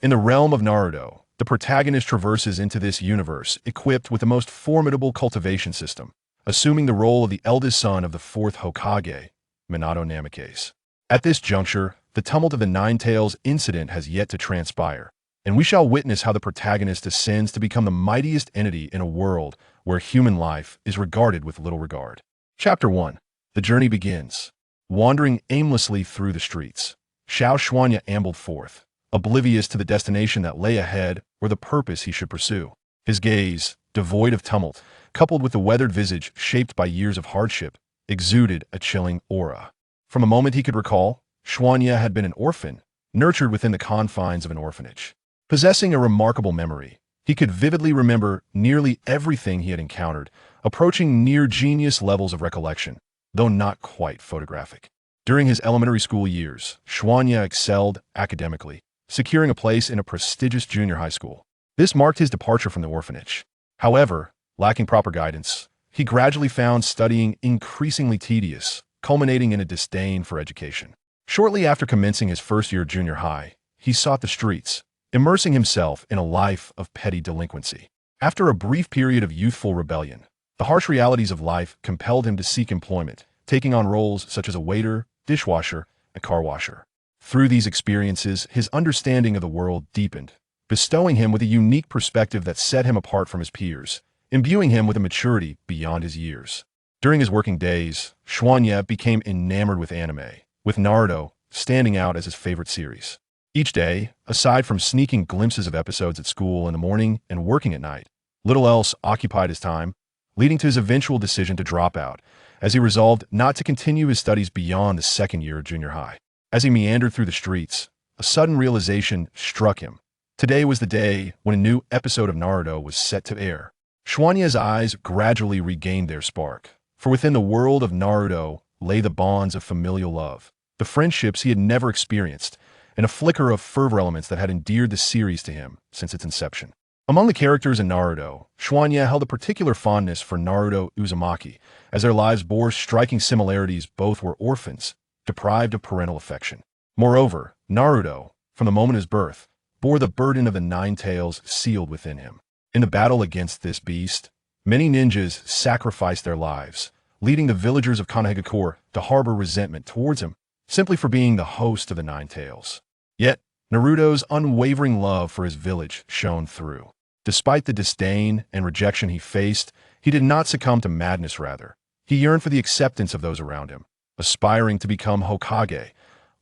In the realm of Naruto, the protagonist traverses into this universe equipped with the most formidable cultivation system, assuming the role of the eldest son of the fourth Hokage, Minato Namikaze. At this juncture, the tumult of the Nine Tails incident has yet to transpire, and we shall witness how the protagonist ascends to become the mightiest entity in a world where human life is regarded with little regard. Chapter 1. The journey begins. Wandering aimlessly through the streets, Xiao Xuanya ambled forth, oblivious to the destination that lay ahead or the purpose he should pursue. His gaze, devoid of tumult, coupled with the weathered visage shaped by years of hardship, exuded a chilling aura. From a moment he could recall, Xuanya had been an orphan, nurtured within the confines of an orphanage. Possessing a remarkable memory, he could vividly remember nearly everything he had encountered, approaching near-genius levels of recollection, though not quite photographic. During his elementary school years, Xuanya excelled academically, securing a place in a prestigious junior high school. This marked his departure from the orphanage. However, lacking proper guidance, he gradually found studying increasingly tedious, culminating in a disdain for education. Shortly after commencing his first year of junior high, he sought the streets, immersing himself in a life of petty delinquency. After a brief period of youthful rebellion, the harsh realities of life compelled him to seek employment, taking on roles such as a waiter, dishwasher, and car washer. Through these experiences, his understanding of the world deepened, bestowing him with a unique perspective that set him apart from his peers, imbuing him with a maturity beyond his years. During his working days, Xuanya became enamored with anime, with Naruto standing out as his favorite series. Each day, aside from sneaking glimpses of episodes at school in the morning and working at night, little else occupied his time, leading to his eventual decision to drop out, as he resolved not to continue his studies beyond the second year of junior high. As he meandered through the streets, a sudden realization struck him. Today was the day when a new episode of Naruto was set to air. Xuanya's eyes gradually regained their spark, for within the world of Naruto lay the bonds of familial love, the friendships he had never experienced, and a flicker of fervor elements that had endeared the series to him since its inception. Among the characters in Naruto, Xuanya held a particular fondness for Naruto Uzumaki, as their lives bore striking similarities. Both were orphans, deprived of parental affection. Moreover, Naruto, from the moment of his birth, bore the burden of the Nine Tails sealed within him. In the battle against this beast, many ninjas sacrificed their lives, leading the villagers of Konohagakure to harbor resentment towards him, simply for being the host of the Nine Tails. Yet, Naruto's unwavering love for his village shone through. Despite the disdain and rejection he faced, he did not succumb to madness. Rather, he yearned for the acceptance of those around him, aspiring to become Hokage,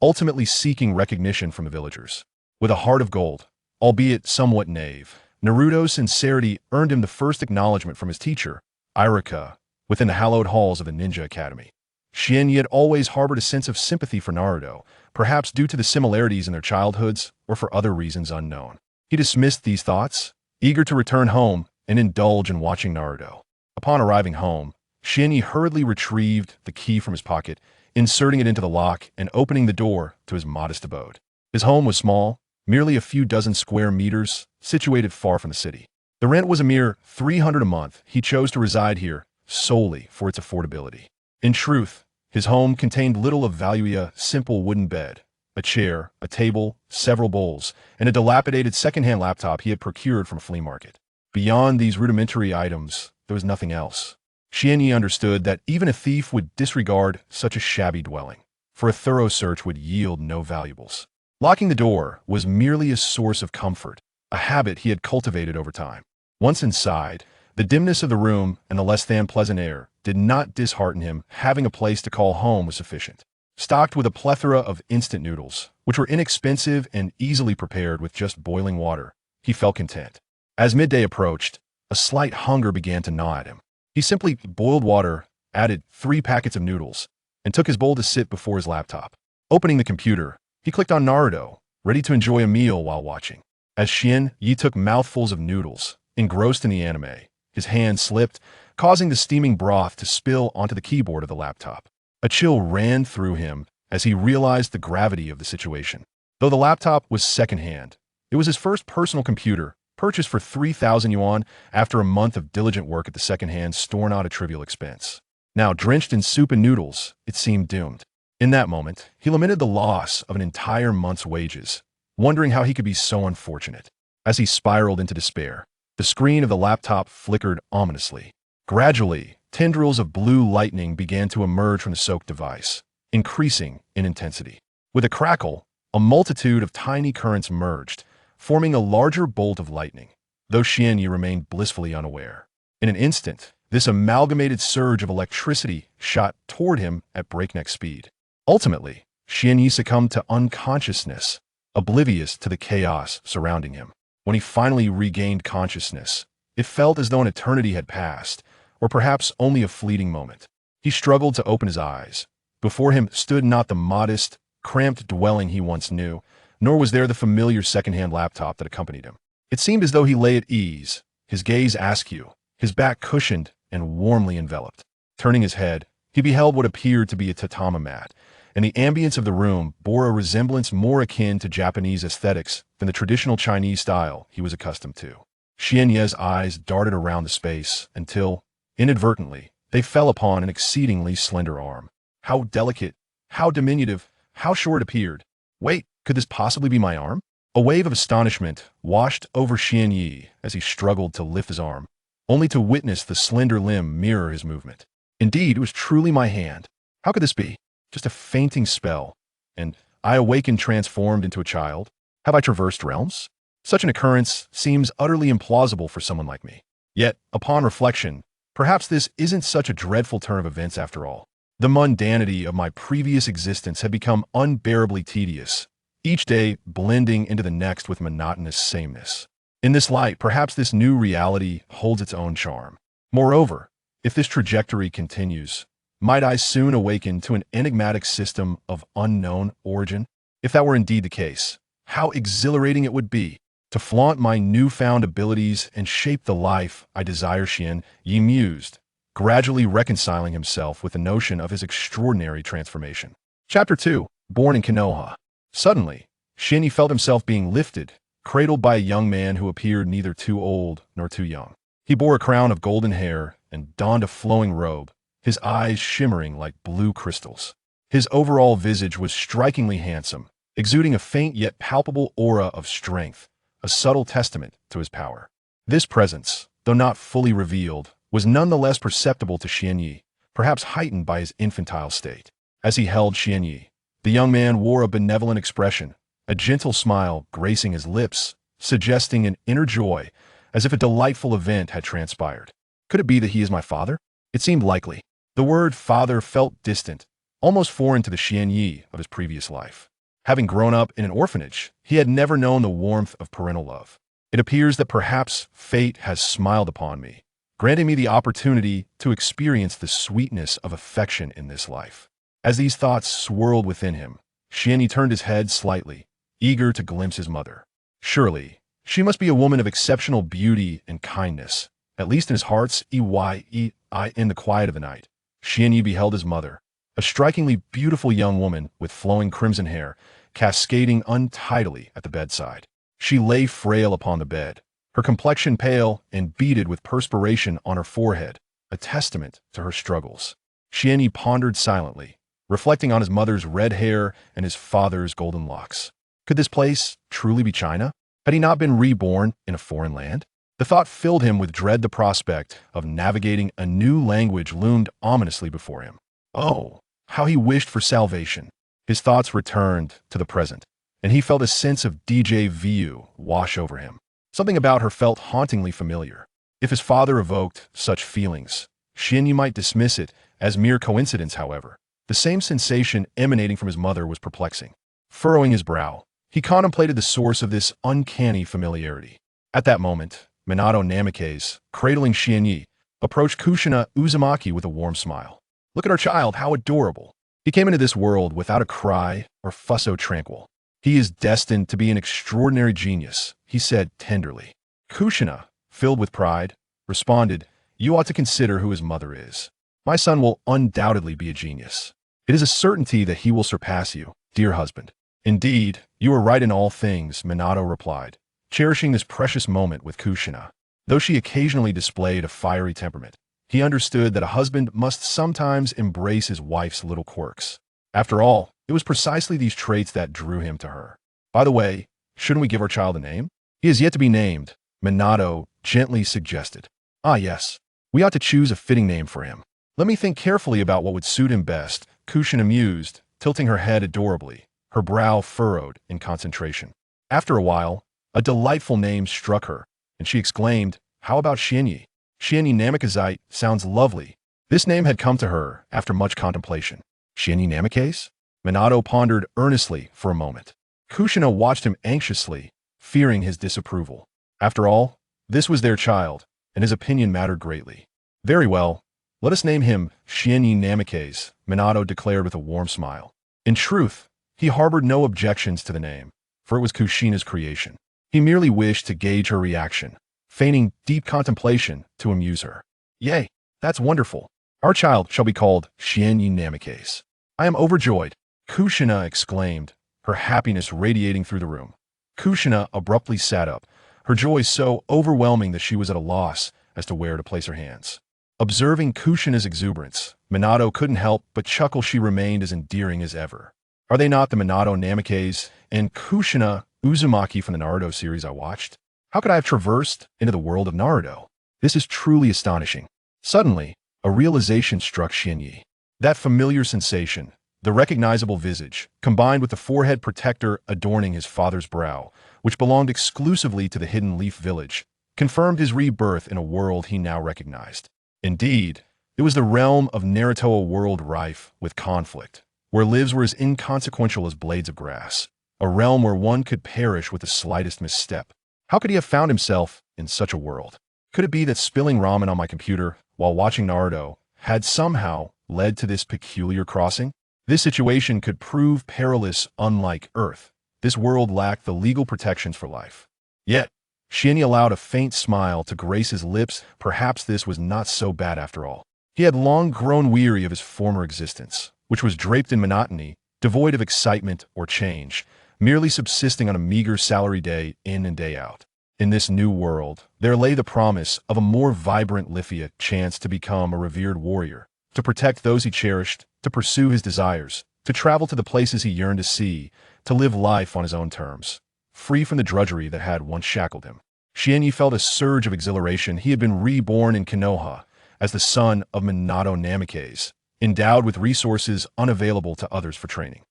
ultimately seeking recognition from the villagers. With a heart of gold, albeit somewhat naive, Naruto's sincerity earned him the first acknowledgement from his teacher, Iruka, within the hallowed halls of the Ninja Academy. Shin had always harbored a sense of sympathy for Naruto, perhaps due to the similarities in their childhoods or for other reasons unknown. He dismissed these thoughts, eager to return home and indulge in watching Naruto. Upon arriving home, Shin hurriedly retrieved the key from his pocket, inserting it into the lock and opening the door to his modest abode. His home was small, merely a few dozen square meters, situated far from the city. The rent was a mere $300 a month. He chose to reside here solely for its affordability. In truth, his home contained little of value: a simple wooden bed, a chair, a table, several bowls, and a dilapidated second-hand laptop he had procured from a flea market. Beyond these rudimentary items, there was nothing else. Xianyi understood that even a thief would disregard such a shabby dwelling, for a thorough search would yield no valuables. Locking the door was merely a source of comfort, a habit he had cultivated over time. Once inside, the dimness of the room and the less than pleasant air did not dishearten him. Having a place to call home was sufficient. Stocked with a plethora of instant noodles, which were inexpensive and easily prepared with just boiling water, he felt content. As midday approached, a slight hunger began to gnaw at him. He simply boiled water, added 3 packets of noodles, and took his bowl to sit before his laptop. Opening the computer, he clicked on Naruto, ready to enjoy a meal while watching. As Yi took mouthfuls of noodles, engrossed in the anime, his hand slipped, causing the steaming broth to spill onto the keyboard of the laptop. A chill ran through him as he realized the gravity of the situation. Though the laptop was secondhand, it was his first personal computer, purchased for 3,000 yuan after a month of diligent work at the second-hand store, not a trivial expense. Now drenched in soup and noodles, it seemed doomed. In that moment, he lamented the loss of an entire month's wages, wondering how he could be so unfortunate. As he spiraled into despair, the screen of the laptop flickered ominously. Gradually, tendrils of blue lightning began to emerge from the soaked device, increasing in intensity. With a crackle, a multitude of tiny currents merged, forming a larger bolt of lightning, though Xianyi remained blissfully unaware. In an instant, this amalgamated surge of electricity shot toward him at breakneck speed. Ultimately, Xianyi succumbed to unconsciousness, oblivious to the chaos surrounding him. When he finally regained consciousness, it felt as though an eternity had passed, or perhaps only a fleeting moment. He struggled to open his eyes. Before him stood not the modest, cramped dwelling he once knew, nor was there the familiar second-hand laptop that accompanied him. It seemed as though he lay at ease, his gaze askew, his back cushioned and warmly enveloped. Turning his head, he beheld what appeared to be a tatami mat, and the ambience of the room bore a resemblance more akin to Japanese aesthetics than the traditional Chinese style he was accustomed to. Xianye's eyes darted around the space until, inadvertently, they fell upon an exceedingly slender arm. How delicate, how diminutive, how short it appeared. Wait, could this possibly be my arm? A wave of astonishment washed over Xianyi as he struggled to lift his arm, only to witness the slender limb mirror his movement. Indeed, it was truly my hand. How could this be? Just a fainting spell, and I awakened transformed into a child? Have I traversed realms? Such an occurrence seems utterly implausible for someone like me. Yet, upon reflection, perhaps this isn't such a dreadful turn of events after all. The mundanity of my previous existence had become unbearably tedious, each day blending into the next with monotonous sameness. In this light, perhaps this new reality holds its own charm. Moreover, if this trajectory continues, might I soon awaken to an enigmatic system of unknown origin? If that were indeed the case, how exhilarating it would be to flaunt my newfound abilities and shape the life I desire. Xianyi mused, gradually reconciling himself with the notion of his extraordinary transformation. Chapter 2. Born in Konoha. Suddenly, Xianyi felt himself being lifted, cradled by a young man who appeared neither too old nor too young. He bore a crown of golden hair and donned a flowing robe, his eyes shimmering like blue crystals. His overall visage was strikingly handsome, exuding a faint yet palpable aura of strength, a subtle testament to his power. This presence, though not fully revealed, was nonetheless perceptible to Xianyi, perhaps heightened by his infantile state. As he held Xianyi, the young man wore a benevolent expression, a gentle smile gracing his lips, suggesting an inner joy, as if a delightful event had transpired. Could it be that he is my father? It seemed likely. The word father felt distant, almost foreign to the Xianyi of his previous life. Having grown up in an orphanage, he had never known the warmth of parental love. It appears that perhaps fate has smiled upon me, granting me the opportunity to experience the sweetness of affection in this life. As these thoughts swirled within him, Xianyi turned his head slightly, eager to glimpse his mother. Surely, she must be a woman of exceptional beauty and kindness, at least in his heart's in the quiet of the night. Xianyi beheld his mother, a strikingly beautiful young woman with flowing crimson hair, cascading untidily at the bedside. She lay frail upon the bed, her complexion pale and beaded with perspiration on her forehead, a testament to her struggles. Xianyi pondered silently, reflecting on his mother's red hair and his father's golden locks. Could this place truly be China? Had he not been reborn in a foreign land? The thought filled him with dread. The prospect of navigating a new language loomed ominously before him. Oh, how he wished for salvation. His thoughts returned to the present, and he felt a sense of déjà vu wash over him. Something about her felt hauntingly familiar. If his father evoked such feelings, Xianyi might dismiss it as mere coincidence. However, the same sensation emanating from his mother was perplexing. Furrowing his brow, he contemplated the source of this uncanny familiarity. At that moment, Minato Namikaze, cradling Xianyi, approached Kushina Uzumaki with a warm smile. Look at our child, how adorable. He came into this world without a cry or fuss so tranquil. He is destined to be an extraordinary genius, he said tenderly. Kushina, filled with pride, responded, You ought to consider who his mother is. My son will undoubtedly be a genius. It is a certainty that he will surpass you, dear husband. Indeed, you are right in all things, Minato replied, cherishing this precious moment with Kushina. Though she occasionally displayed a fiery temperament, he understood that a husband must sometimes embrace his wife's little quirks. After all, it was precisely these traits that drew him to her. By the way, Shouldn't we give our child a name? He is yet to be named, Minato gently suggested. Ah yes, we ought to choose a fitting name for him. Let me think carefully about what would suit him best, Kushina mused, tilting her head adorably, her brow furrowed in concentration. After a while, a delightful name struck her, and she exclaimed, how about Shinyi? Shinyi Namikaze sounds lovely. This name had come to her after much contemplation. Shinyi Namikaze? Minato pondered earnestly for a moment. Kushina watched him anxiously, fearing his disapproval. After all, this was their child, and his opinion mattered greatly. Very well, let us name him Shinyi Namikaze, Minato declared with a warm smile. In truth, he harbored no objections to the name, for it was Kushina's creation. He merely wished to gauge her reaction, feigning deep contemplation to amuse her. Yay, that's wonderful. Our child shall be called Shinyi Namikaze. I am overjoyed, Kushina exclaimed, her happiness radiating through the room. Kushina abruptly sat up, her joy so overwhelming that she was at a loss as to where to place her hands. Observing Kushina's exuberance, Minato couldn't help but chuckle. She remained as endearing as ever. Are they not the Minato Namikaze and Kushina Uzumaki from the Naruto series I watched? How could I have traversed into the world of Naruto? This is truly astonishing. Suddenly, a realization struck Shinyi. That familiar sensation, the recognizable visage, combined with the forehead protector adorning his father's brow, which belonged exclusively to the Hidden Leaf Village, confirmed his rebirth in a world he now recognized. Indeed, it was the realm of Naruto, a world rife with conflict, where lives were as inconsequential as blades of grass, a realm where one could perish with the slightest misstep. How could he have found himself in such a world? Could it be that spilling ramen on my computer while watching Naruto had somehow led to this peculiar crossing? This situation could prove perilous. Unlike Earth, this world lacked the legal protections for life. Yet, Shinyi allowed a faint smile to grace his lips. Perhaps this was not so bad after all. He had long grown weary of his former existence, which was draped in monotony, devoid of excitement or change, merely subsisting on a meager salary day in and day out. In this new world, there lay the promise of a more vibrant life, a chance to become a revered warrior, to protect those he cherished, to pursue his desires, to travel to the places he yearned to see, to live life on his own terms, free from the drudgery that had once shackled him. Shinyi felt a surge of exhilaration. He had been reborn in Konoha as the son of Minato Namikaze, endowed with resources unavailable to others for training.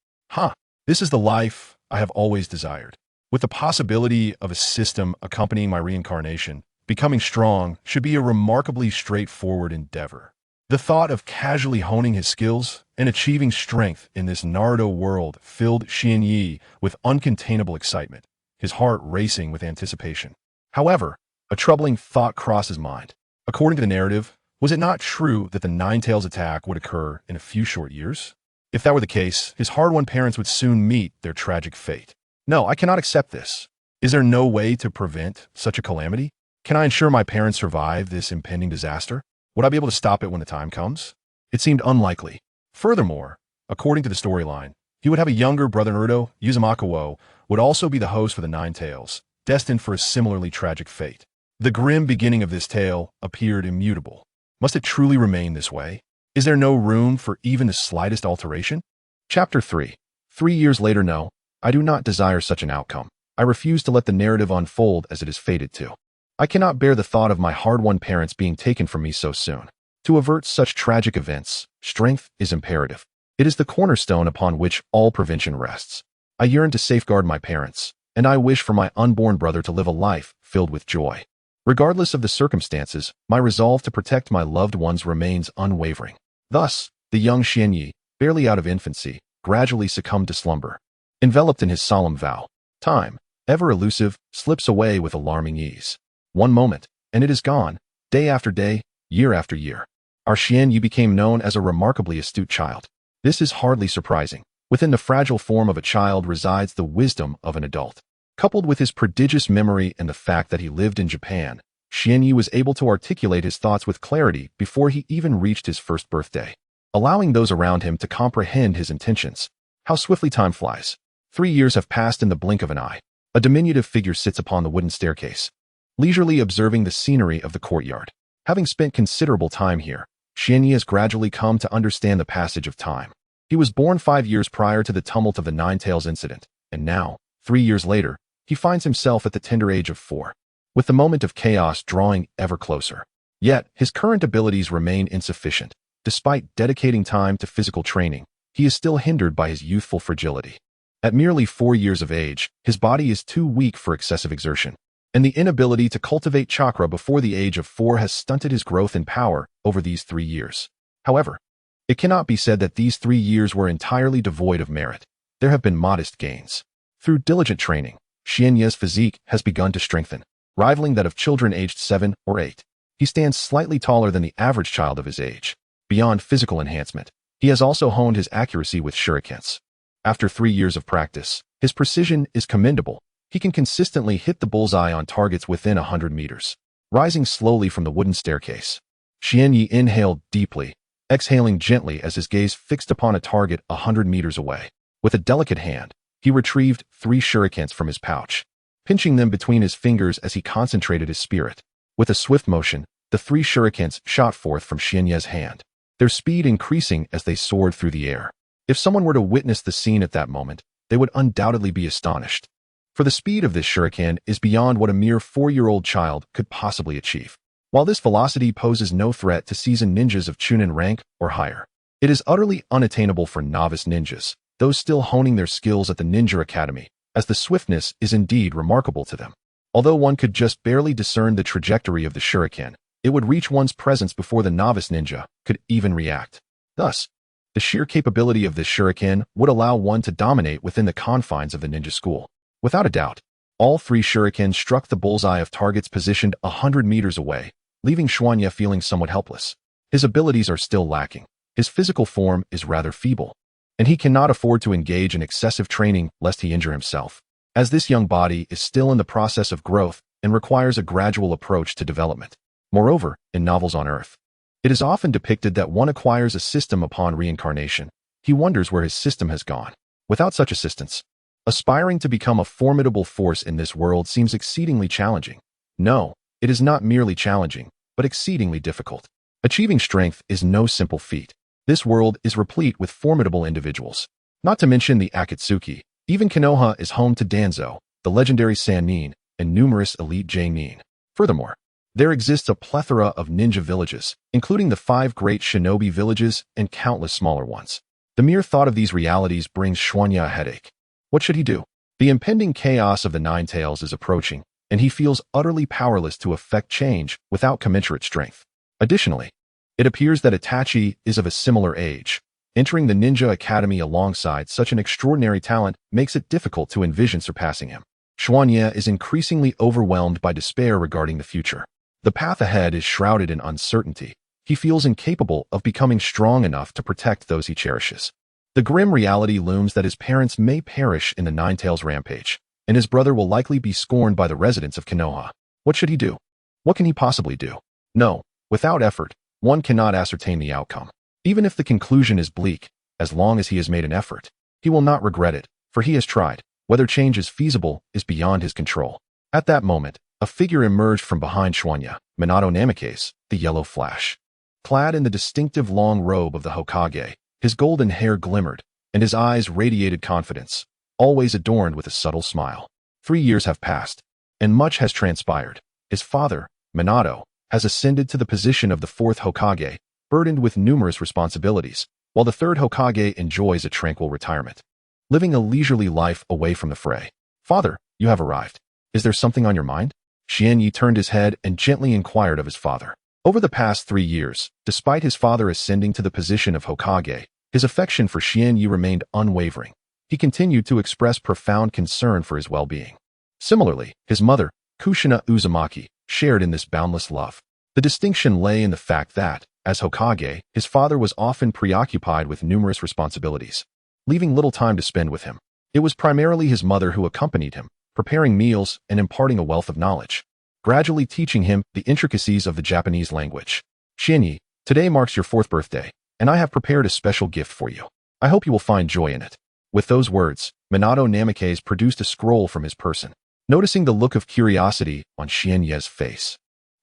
This is the life I have always desired. With the possibility of a system accompanying my reincarnation, becoming strong should be a remarkably straightforward endeavor. The thought of casually honing his skills and achieving strength in this Naruto world filled Shinyi with uncontainable excitement, his heart racing with anticipation. However, a troubling thought crossed his mind. According to the narrative, was it not true that the Nine-Tails attack would occur in a few short years? If that were the case, his hard-won parents would soon meet their tragic fate. No, I cannot accept this. Is there no way to prevent such a calamity? Can I ensure my parents survive this impending disaster? Would I be able to stop it when the time comes? It seemed unlikely. Furthermore, according to the storyline, he would have a younger brother. Naruto Uzumaki would also be the host for the Nine-Tails, destined for a similarly tragic fate. The grim beginning of this tale appeared immutable. Must it truly remain this way? Is there no room for even the slightest alteration? Chapter 3. 3 years later. No, I do not desire such an outcome. I refuse to let the narrative unfold as it is fated to. I cannot bear the thought of my hard-won parents being taken from me so soon. To avert such tragic events, strength is imperative. It is the cornerstone upon which all prevention rests. I yearn to safeguard my parents, and I wish for my unborn brother to live a life filled with joy. Regardless of the circumstances, my resolve to protect my loved ones remains unwavering. Thus, the young Shinyi, barely out of infancy, gradually succumbed to slumber. Enveloped in his solemn vow, time, ever elusive, slips away with alarming ease. One moment, and it is gone, day after day, year after year. Our Shinyi became known as a remarkably astute child. This is hardly surprising. Within the fragile form of a child resides the wisdom of an adult. Coupled with his prodigious memory and the fact that he lived in Japan, Shinyi was able to articulate his thoughts with clarity before he even reached his first birthday, allowing those around him to comprehend his intentions. How swiftly time flies. 3 years have passed in the blink of an eye. A diminutive figure sits upon the wooden staircase, leisurely observing the scenery of the courtyard. Having spent considerable time here, Shinyi has gradually come to understand the passage of time. He was born 5 years prior to the tumult of the Nine-Tails incident, and now, 3 years later, he finds himself at the tender age of 4, with the moment of chaos drawing ever closer. Yet, his current abilities remain insufficient. Despite dedicating time to physical training, he is still hindered by his youthful fragility. At merely 4 years of age, his body is too weak for excessive exertion, and the inability to cultivate chakra before the age of 4 has stunted his growth in power over these 3 years. However, it cannot be said that these 3 years were entirely devoid of merit. There have been modest gains. Through diligent training, Xianye's physique has begun to strengthen, rivaling that of children aged 7 or 8. He stands slightly taller than the average child of his age. Beyond physical enhancement, he has also honed his accuracy with shurikens. After 3 years of practice, his precision is commendable. He can consistently hit the bullseye on targets within 100 meters, rising slowly from the wooden staircase. Xianye inhaled deeply, exhaling gently as his gaze fixed upon a target 100 meters away. With a delicate hand, he retrieved 3 shurikens from his pouch, pinching them between his fingers as he concentrated his spirit. With a swift motion, the 3 shurikens shot forth from Xianye's hand, their speed increasing as they soared through the air. If someone were to witness the scene at that moment, they would undoubtedly be astonished. For the speed of this shuriken is beyond what a mere 4-year-old child could possibly achieve. While this velocity poses no threat to seasoned ninjas of Chunin rank or higher, it is utterly unattainable for novice ninjas, those still honing their skills at the Ninja Academy, as the swiftness is indeed remarkable to them. Although one could just barely discern the trajectory of the shuriken, it would reach one's presence before the novice ninja could even react. Thus, the sheer capability of this shuriken would allow one to dominate within the confines of the ninja school. Without a doubt, all 3 shurikens struck the bullseye of targets positioned 100 meters away, leaving Xianye feeling somewhat helpless. His abilities are still lacking, his physical form is rather feeble, and he cannot afford to engage in excessive training lest he injure himself, as this young body is still in the process of growth and requires a gradual approach to development. Moreover, in novels on Earth, it is often depicted that one acquires a system upon reincarnation. He wonders where his system has gone. Without such assistance, aspiring to become a formidable force in this world seems exceedingly challenging. No, it is not merely challenging, but exceedingly difficult. Achieving strength is no simple feat. This world is replete with formidable individuals. Not to mention the Akatsuki, even Konoha is home to Danzo, the legendary Sannin, and numerous elite genin. Furthermore, there exists a plethora of ninja villages, including the 5 great shinobi villages and countless smaller ones. The mere thought of these realities brings Xianye a headache. What should he do? The impending chaos of the Nine Tails is approaching, and he feels utterly powerless to effect change without commensurate strength. Additionally, it appears that Itachi is of a similar age. Entering the Ninja Academy alongside such an extraordinary talent makes it difficult to envision surpassing him. Xianye is increasingly overwhelmed by despair regarding the future. The path ahead is shrouded in uncertainty. He feels incapable of becoming strong enough to protect those he cherishes. The grim reality looms that his parents may perish in the Nine Tails rampage, and his brother will likely be scorned by the residents of Konoha. What should he do? What can he possibly do? No, without effort, one cannot ascertain the outcome. Even if the conclusion is bleak, as long as he has made an effort, he will not regret it, for he has tried. Whether change is feasible is beyond his control. At that moment, a figure emerged from behind Minato Namikaze, the Yellow Flash. Clad in the distinctive long robe of the Hokage, his golden hair glimmered, and his eyes radiated confidence, always adorned with a subtle smile. 3 years have passed, and much has transpired. His father, Minato, has ascended to the position of the 4th Hokage, burdened with numerous responsibilities, while the 3rd Hokage enjoys a tranquil retirement, living a leisurely life away from the fray. Father, you have arrived. Is there something on your mind? Xianye turned his head and gently inquired of his father. Over the past 3 years, despite his father ascending to the position of Hokage, his affection for Xianye remained unwavering. He continued to express profound concern for his well-being. Similarly, his mother, Kushina Uzumaki, shared in this boundless love. The distinction lay in the fact that, as Hokage, his father was often preoccupied with numerous responsibilities, leaving little time to spend with him. It was primarily his mother who accompanied him, preparing meals and imparting a wealth of knowledge, gradually teaching him the intricacies of the Japanese language. Xianye, today marks your 4th birthday, and I have prepared a special gift for you. I hope you will find joy in it. With those words, Minato Namikaze produced a scroll from his person. Noticing the look of curiosity on Xianye's face,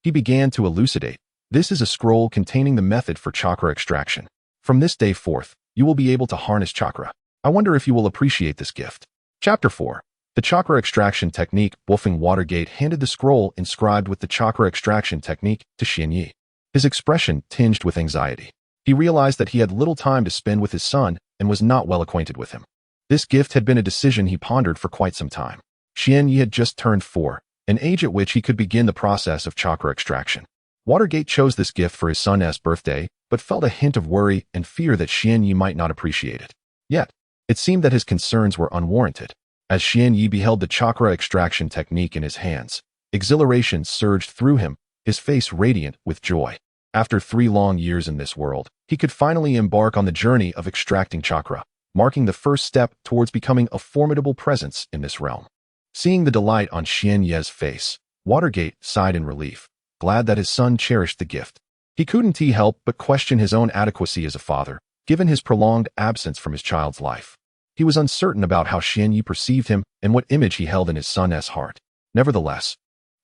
he began to elucidate. This is a scroll containing the method for chakra extraction. From this day forth, you will be able to harness chakra. I wonder if you will appreciate this gift. Chapter 4. The chakra extraction technique. Wolfing Watergate handed the scroll inscribed with the chakra extraction technique to Xianyi. His expression tinged with anxiety. He realized that he had little time to spend with his son and was not well acquainted with him. This gift had been a decision he pondered for quite some time. Xianyi had just turned 4, an age at which he could begin the process of chakra extraction. Watergate chose this gift for his son's birthday, but felt a hint of worry and fear that Xianyi might not appreciate it. Yet, it seemed that his concerns were unwarranted. As Xianyi beheld the chakra extraction technique in his hands, exhilaration surged through him, his face radiant with joy. After 3 long years in this world, he could finally embark on the journey of extracting chakra, marking the first step towards becoming a formidable presence in this realm. Seeing the delight on Xianyi's face, Watergate sighed in relief, glad that his son cherished the gift. He couldn't help but question his own adequacy as a father, given his prolonged absence from his child's life. He was uncertain about how Xianyi perceived him and what image he held in his son's heart. Nevertheless,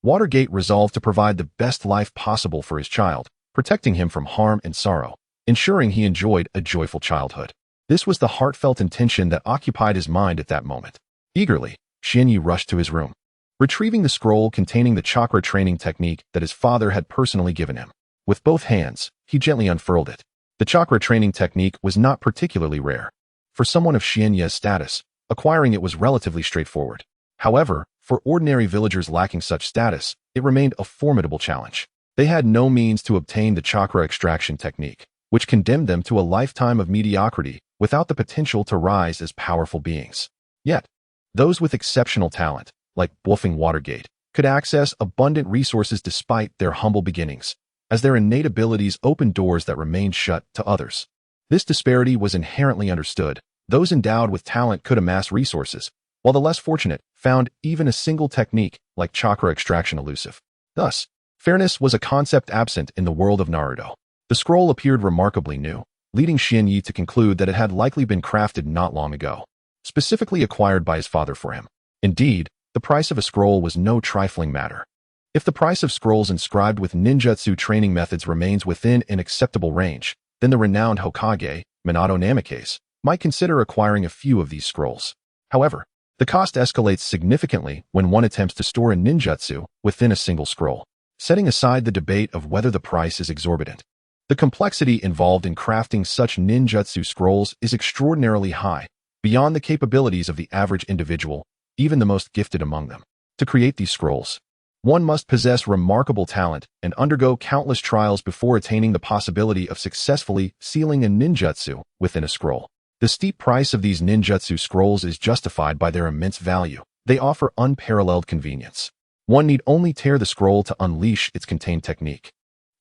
Watergate resolved to provide the best life possible for his child, protecting him from harm and sorrow, ensuring he enjoyed a joyful childhood. This was the heartfelt intention that occupied his mind at that moment. Eagerly, Xianyi rushed to his room, retrieving the scroll containing the chakra training technique that his father had personally given him. With both hands, he gently unfurled it. The chakra training technique was not particularly rare. For someone of Xianyi's status, acquiring it was relatively straightforward. However, for ordinary villagers lacking such status, it remained a formidable challenge. They had no means to obtain the chakra extraction technique, which condemned them to a lifetime of mediocrity without the potential to rise as powerful beings. Yet, those with exceptional talent, like Wolfing Watergate, could access abundant resources despite their humble beginnings, as their innate abilities opened doors that remained shut to others. This disparity was inherently understood. Those endowed with talent could amass resources, while the less fortunate found even a single technique like chakra extraction elusive. Thus, fairness was a concept absent in the world of Naruto. The scroll appeared remarkably new, leading Xianyi to conclude that it had likely been crafted not long ago, specifically acquired by his father for him. Indeed, the price of a scroll was no trifling matter. If the price of scrolls inscribed with ninjutsu training methods remains within an acceptable range, then the renowned Hokage, Minato Namikaze, might consider acquiring a few of these scrolls. However, the cost escalates significantly when one attempts to store a ninjutsu within a single scroll, setting aside the debate of whether the price is exorbitant. The complexity involved in crafting such ninjutsu scrolls is extraordinarily high, beyond the capabilities of the average individual, even the most gifted among them. To create these scrolls, one must possess remarkable talent and undergo countless trials before attaining the possibility of successfully sealing a ninjutsu within a scroll. The steep price of these ninjutsu scrolls is justified by their immense value. They offer unparalleled convenience. One need only tear the scroll to unleash its contained technique,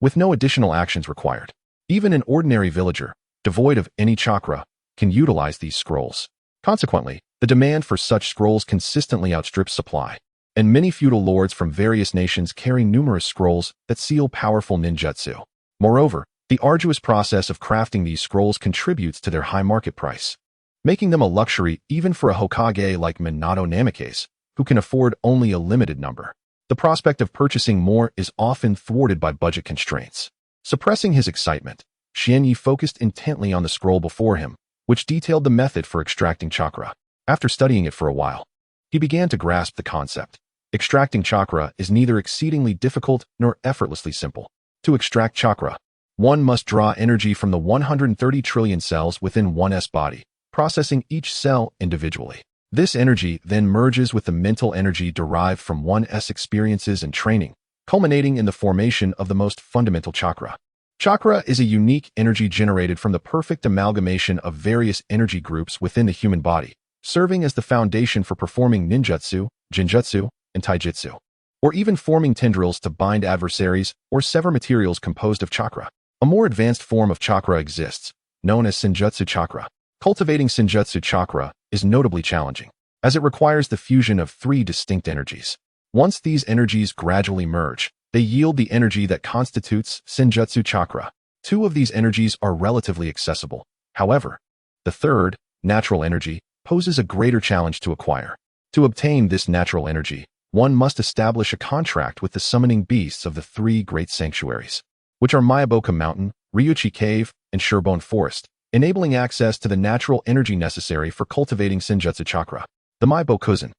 with no additional actions required. Even an ordinary villager, devoid of any chakra, can utilize these scrolls. Consequently, the demand for such scrolls consistently outstrips supply, and many feudal lords from various nations carry numerous scrolls that seal powerful ninjutsu. Moreover, the arduous process of crafting these scrolls contributes to their high market price, making them a luxury even for a Hokage like Minato Namikaze, who can afford only a limited number. The prospect of purchasing more is often thwarted by budget constraints. Suppressing his excitement, Xianyi focused intently on the scroll before him, which detailed the method for extracting chakra. After studying it for a while, he began to grasp the concept. Extracting chakra is neither exceedingly difficult nor effortlessly simple. To extract chakra, one must draw energy from the 130 trillion cells within one's body, processing each cell individually. This energy then merges with the mental energy derived from one's experiences and training, culminating in the formation of the most fundamental chakra. Chakra is a unique energy generated from the perfect amalgamation of various energy groups within the human body, serving as the foundation for performing ninjutsu, genjutsu, and taijutsu, or even forming tendrils to bind adversaries or sever materials composed of chakra. A more advanced form of chakra exists, known as senjutsu chakra. Cultivating senjutsu chakra is notably challenging, as it requires the fusion of 3 distinct energies. Once these energies gradually merge, they yield the energy that constitutes senjutsu chakra. 2 of these energies are relatively accessible. However, the third, natural energy, poses a greater challenge to acquire. To obtain this natural energy, one must establish a contract with the summoning beasts of the 3 great sanctuaries, which are Myaboka Mountain, Ryuchi Cave, and Reborn Forest, enabling access to the natural energy necessary for cultivating senjutsu chakra. The Myabokuzen,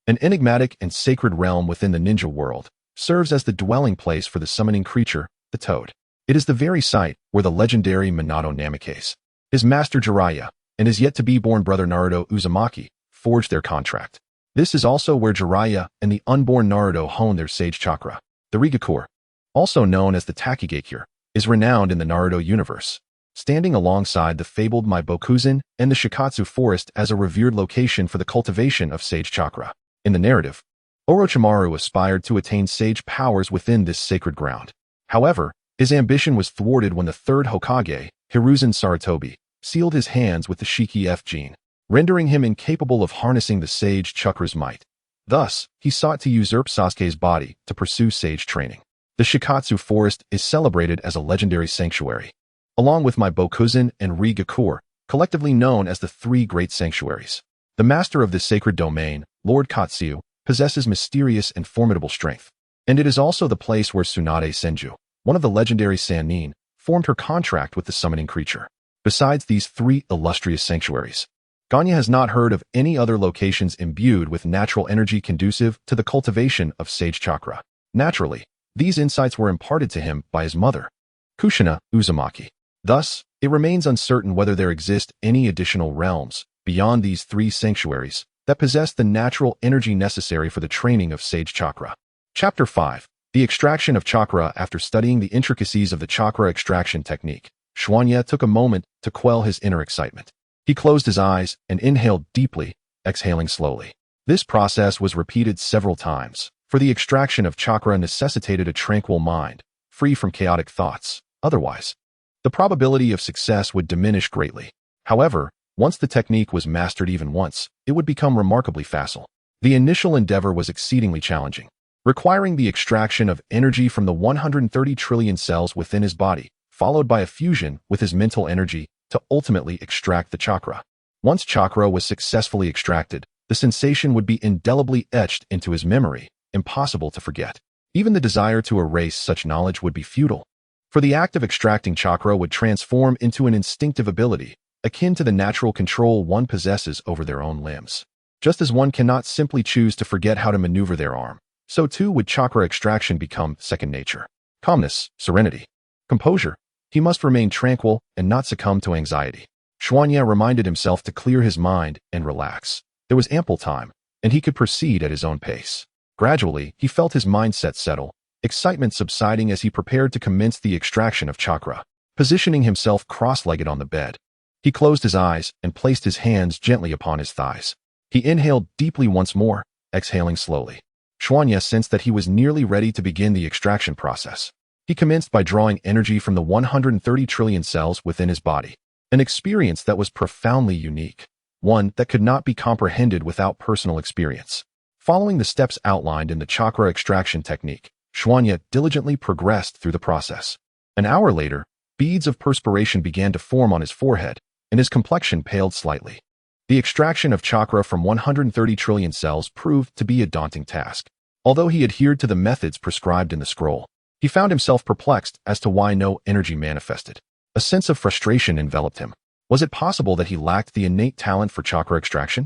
An enigmatic and sacred realm within the ninja world, serves as the dwelling place for the summoning creature, the toad. It is the very site where the legendary Minato Namikaze, his master Jiraiya, and his yet-to-be-born brother Naruto Uzumaki forged their contract. This is also where Jiraiya and the unborn Naruto honed their sage chakra. The Rigakure, also known as the Takigakure, is renowned in the Naruto universe, standing alongside the fabled Maibokuzin and the Shikatsu Forest as a revered location for the cultivation of sage chakra. In the narrative, Orochimaru aspired to attain sage powers within this sacred ground. However, his ambition was thwarted when the third Hokage, Hiruzen Sarutobi, sealed his hands with the Shiki F gene, rendering him incapable of harnessing the sage chakra's might. Thus, he sought to usurp Sasuke's body to pursue sage training. The Shikatsu Forest is celebrated as a legendary sanctuary, along with Maibokuzin and Rigakure, collectively known as the three great sanctuaries. The master of this sacred domain, Lord Katsuyu, possesses mysterious and formidable strength, and it is also the place where Tsunade Senju, one of the legendary Sannin, formed her contract with the summoning creature. Besides these three illustrious sanctuaries, Ganya has not heard of any other locations imbued with natural energy conducive to the cultivation of sage chakra. Naturally, these insights were imparted to him by his mother, Kushina Uzumaki. Thus, it remains uncertain whether there exist any additional realms beyond these three sanctuaries that possess the natural energy necessary for the training of sage chakra. Chapter 5. The extraction of chakra. After studying the intricacies of the chakra extraction technique, Xuanye took a moment to quell his inner excitement. He closed his eyes and inhaled deeply, exhaling slowly. This process was repeated several times, for the extraction of chakra necessitated a tranquil mind, free from chaotic thoughts. Otherwise, the probability of success would diminish greatly. However, once the technique was mastered even once, it would become remarkably facile. The initial endeavor was exceedingly challenging, requiring the extraction of energy from the 130 trillion cells within his body, followed by a fusion with his mental energy to ultimately extract the chakra. Once chakra was successfully extracted, the sensation would be indelibly etched into his memory, impossible to forget. Even the desire to erase such knowledge would be futile, for the act of extracting chakra would transform into an instinctive ability, akin to the natural control one possesses over their own limbs. Just as one cannot simply choose to forget how to maneuver their arm, so too would chakra extraction become second nature. Calmness, serenity, composure. He must remain tranquil and not succumb to anxiety. Xuanye reminded himself to clear his mind and relax. There was ample time, and he could proceed at his own pace. Gradually, he felt his mindset settle, excitement subsiding as he prepared to commence the extraction of chakra. Positioning himself cross-legged on the bed, he closed his eyes and placed his hands gently upon his thighs. He inhaled deeply once more, exhaling slowly. Xuanye sensed that he was nearly ready to begin the extraction process. He commenced by drawing energy from the 130 trillion cells within his body, an experience that was profoundly unique, one that could not be comprehended without personal experience. Following the steps outlined in the chakra extraction technique, Xuanye diligently progressed through the process. An hour later, beads of perspiration began to form on his forehead, and his complexion paled slightly. The extraction of chakra from 130 trillion cells proved to be a daunting task. Although he adhered to the methods prescribed in the scroll, he found himself perplexed as to why no energy manifested. A sense of frustration enveloped him. Was it possible that he lacked the innate talent for chakra extraction?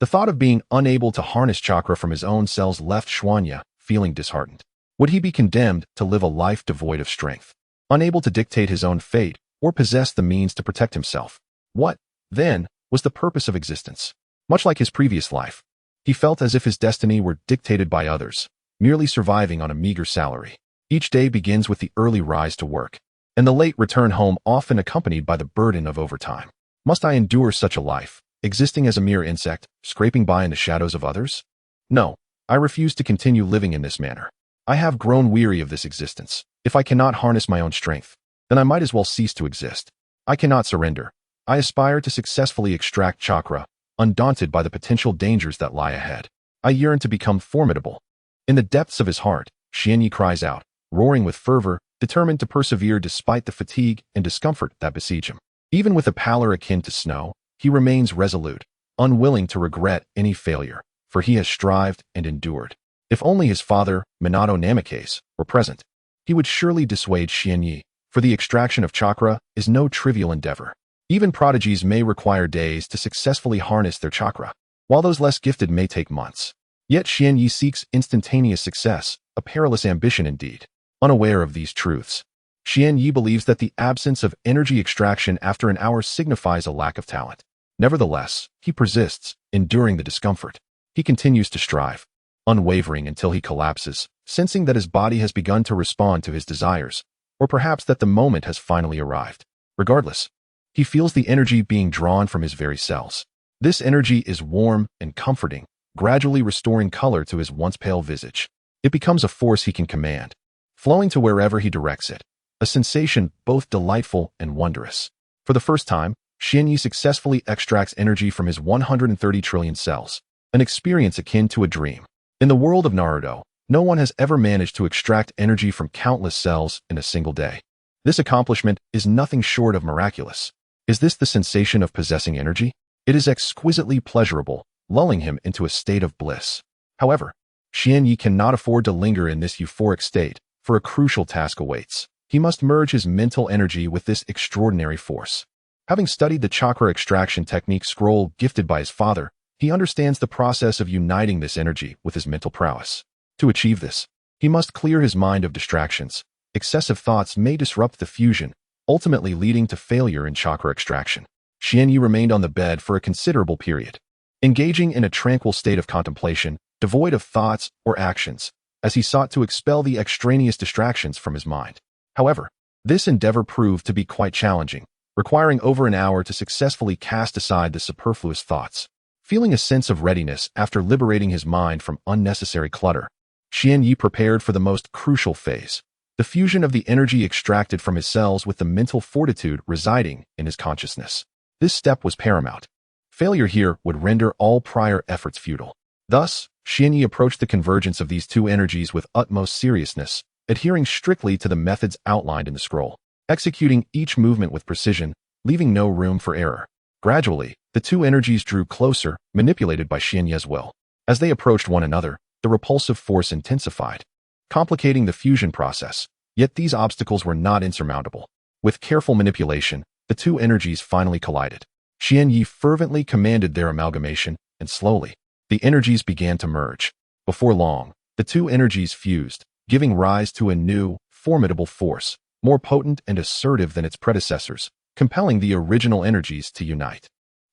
The thought of being unable to harness chakra from his own cells left Xuanye feeling disheartened. Would he be condemned to live a life devoid of strength, unable to dictate his own fate or possess the means to protect himself? What, then, was the purpose of existence? Much like his previous life, he felt as if his destiny were dictated by others, merely surviving on a meager salary. Each day begins with the early rise to work, and the late return home often accompanied by the burden of overtime. Must I endure such a life, existing as a mere insect, scraping by in the shadows of others? No, I refuse to continue living in this manner. I have grown weary of this existence. If I cannot harness my own strength, then I might as well cease to exist. I cannot surrender. I aspire to successfully extract chakra, undaunted by the potential dangers that lie ahead. I yearn to become formidable. In the depths of his heart, Xuanye cries out, roaring with fervor, determined to persevere despite the fatigue and discomfort that besiege him. Even with a pallor akin to snow, he remains resolute, unwilling to regret any failure, for he has strived and endured. If only his father, Minato Namikaze, were present, he would surely dissuade Xuanye, for the extraction of chakra is no trivial endeavor. Even prodigies may require days to successfully harness their chakra, while those less gifted may take months. Yet Xian Yi seeks instantaneous success, a perilous ambition indeed. Unaware of these truths, Xian Yi believes that the absence of energy extraction after an hour signifies a lack of talent. Nevertheless, he persists, enduring the discomfort. He continues to strive, unwavering until he collapses, sensing that his body has begun to respond to his desires, or perhaps that the moment has finally arrived. Regardless, he feels the energy being drawn from his very cells. This energy is warm and comforting, gradually restoring color to his once pale visage. It becomes a force he can command, flowing to wherever he directs it, a sensation both delightful and wondrous. For the first time, Xian Yi successfully extracts energy from his 130 trillion cells, an experience akin to a dream. In the world of Naruto, no one has ever managed to extract energy from countless cells in a single day. This accomplishment is nothing short of miraculous. Is this the sensation of possessing energy? It is exquisitely pleasurable, lulling him into a state of bliss. However, Xian Yi cannot afford to linger in this euphoric state, for a crucial task awaits. He must merge his mental energy with this extraordinary force. Having studied the chakra extraction technique scroll gifted by his father, he understands the process of uniting this energy with his mental prowess. To achieve this, he must clear his mind of distractions. Excessive thoughts may disrupt the fusion, ultimately leading to failure in chakra extraction. Xian Yi remained on the bed for a considerable period, engaging in a tranquil state of contemplation, devoid of thoughts or actions, as he sought to expel the extraneous distractions from his mind. However, this endeavor proved to be quite challenging, requiring over an hour to successfully cast aside the superfluous thoughts. Feeling a sense of readiness after liberating his mind from unnecessary clutter, Xian Yi prepared for the most crucial phase, the fusion of the energy extracted from his cells with the mental fortitude residing in his consciousness. This step was paramount. Failure here would render all prior efforts futile. Thus, Xian Yi approached the convergence of these two energies with utmost seriousness, adhering strictly to the methods outlined in the scroll, executing each movement with precision, leaving no room for error. Gradually, the two energies drew closer, manipulated by Xian Yi's will. As they approached one another, the repulsive force intensified, complicating the fusion process. Yet these obstacles were not insurmountable. With careful manipulation, the two energies finally collided. Xian Yi fervently commanded their amalgamation, and slowly, the energies began to merge. Before long, the two energies fused, giving rise to a new, formidable force, more potent and assertive than its predecessors, compelling the original energies to unite.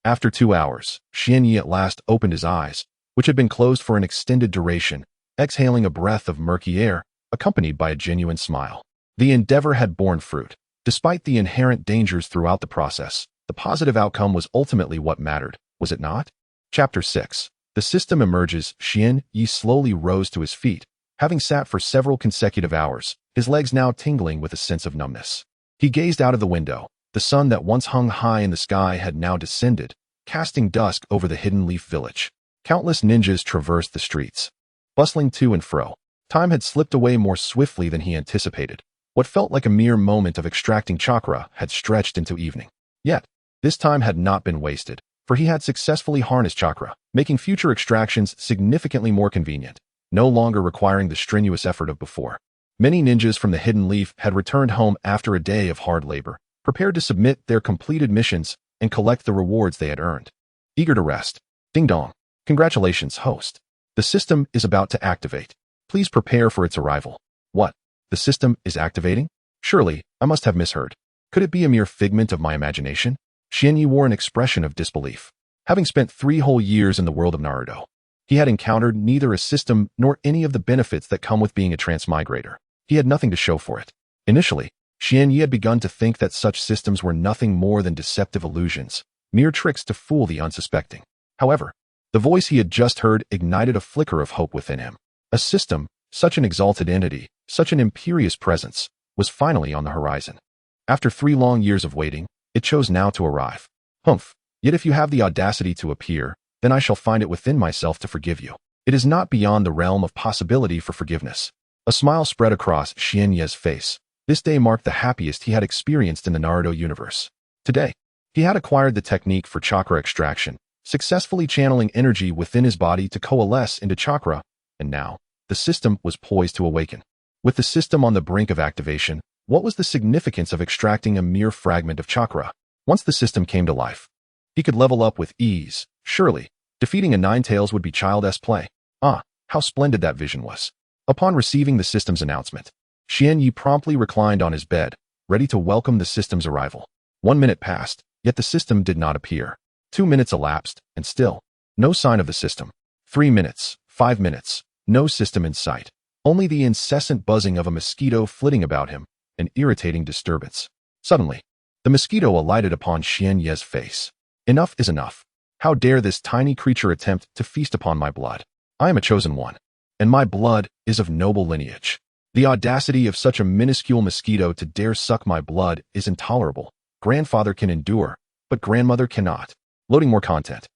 After 2 hours, Xian Yi at last opened his eyes, which had been closed for an extended duration, exhaling a breath of murky air, accompanied by a genuine smile. The endeavor had borne fruit. Despite the inherent dangers throughout the process, the positive outcome was ultimately what mattered, was it not? Chapter 6. The system emerges. Xian Yi slowly rose to his feet, having sat for several consecutive hours, his legs now tingling with a sense of numbness. He gazed out of the window. The sun that once hung high in the sky had now descended, casting dusk over the hidden leaf village. Countless ninjas traversed the streets, bustling to and fro. Time had slipped away more swiftly than he anticipated. What felt like a mere moment of extracting chakra had stretched into evening. Yet, this time had not been wasted, for he had successfully harnessed chakra, making future extractions significantly more convenient, no longer requiring the strenuous effort of before. Many ninjas from the hidden leaf had returned home after a day of hard labor, prepared to submit their completed missions and collect the rewards they had earned. Eager to rest. Ding dong. Congratulations, host. The system is about to activate. Please prepare for its arrival. What? The system is activating? Surely, I must have misheard. Could it be a mere figment of my imagination? Xian Yi wore an expression of disbelief. Having spent 3 whole years in the world of Naruto, he had encountered neither a system nor any of the benefits that come with being a transmigrator. He had nothing to show for it. Initially, Xian Yi had begun to think that such systems were nothing more than deceptive illusions, mere tricks to fool the unsuspecting. However, the voice he had just heard ignited a flicker of hope within him. A system, such an exalted entity, such an imperious presence, was finally on the horizon. After 3 long years of waiting, it chose now to arrive. Humph, yet if you have the audacity to appear, then I shall find it within myself to forgive you. It is not beyond the realm of possibility for forgiveness. A smile spread across Xian Yi's face. This day marked the happiest he had experienced in the Naruto universe. Today, he had acquired the technique for chakra extraction, successfully channeling energy within his body to coalesce into chakra, and now, the system was poised to awaken. With the system on the brink of activation, what was the significance of extracting a mere fragment of chakra? Once the system came to life, he could level up with ease. Surely, defeating a Ninetales would be childish play. How splendid that vision was. Upon receiving the system's announcement, Xian Yi promptly reclined on his bed, ready to welcome the system's arrival. 1 minute passed, yet the system did not appear. 2 minutes elapsed, and still, no sign of the system. 3 minutes, 5 minutes, no system in sight. Only the incessant buzzing of a mosquito flitting about him, an irritating disturbance. Suddenly, the mosquito alighted upon Xian Ye's face. Enough is enough. How dare this tiny creature attempt to feast upon my blood? I am a chosen one, and my blood is of noble lineage. The audacity of such a minuscule mosquito to dare suck my blood is intolerable. Grandfather can endure, but grandmother cannot. Loading more content.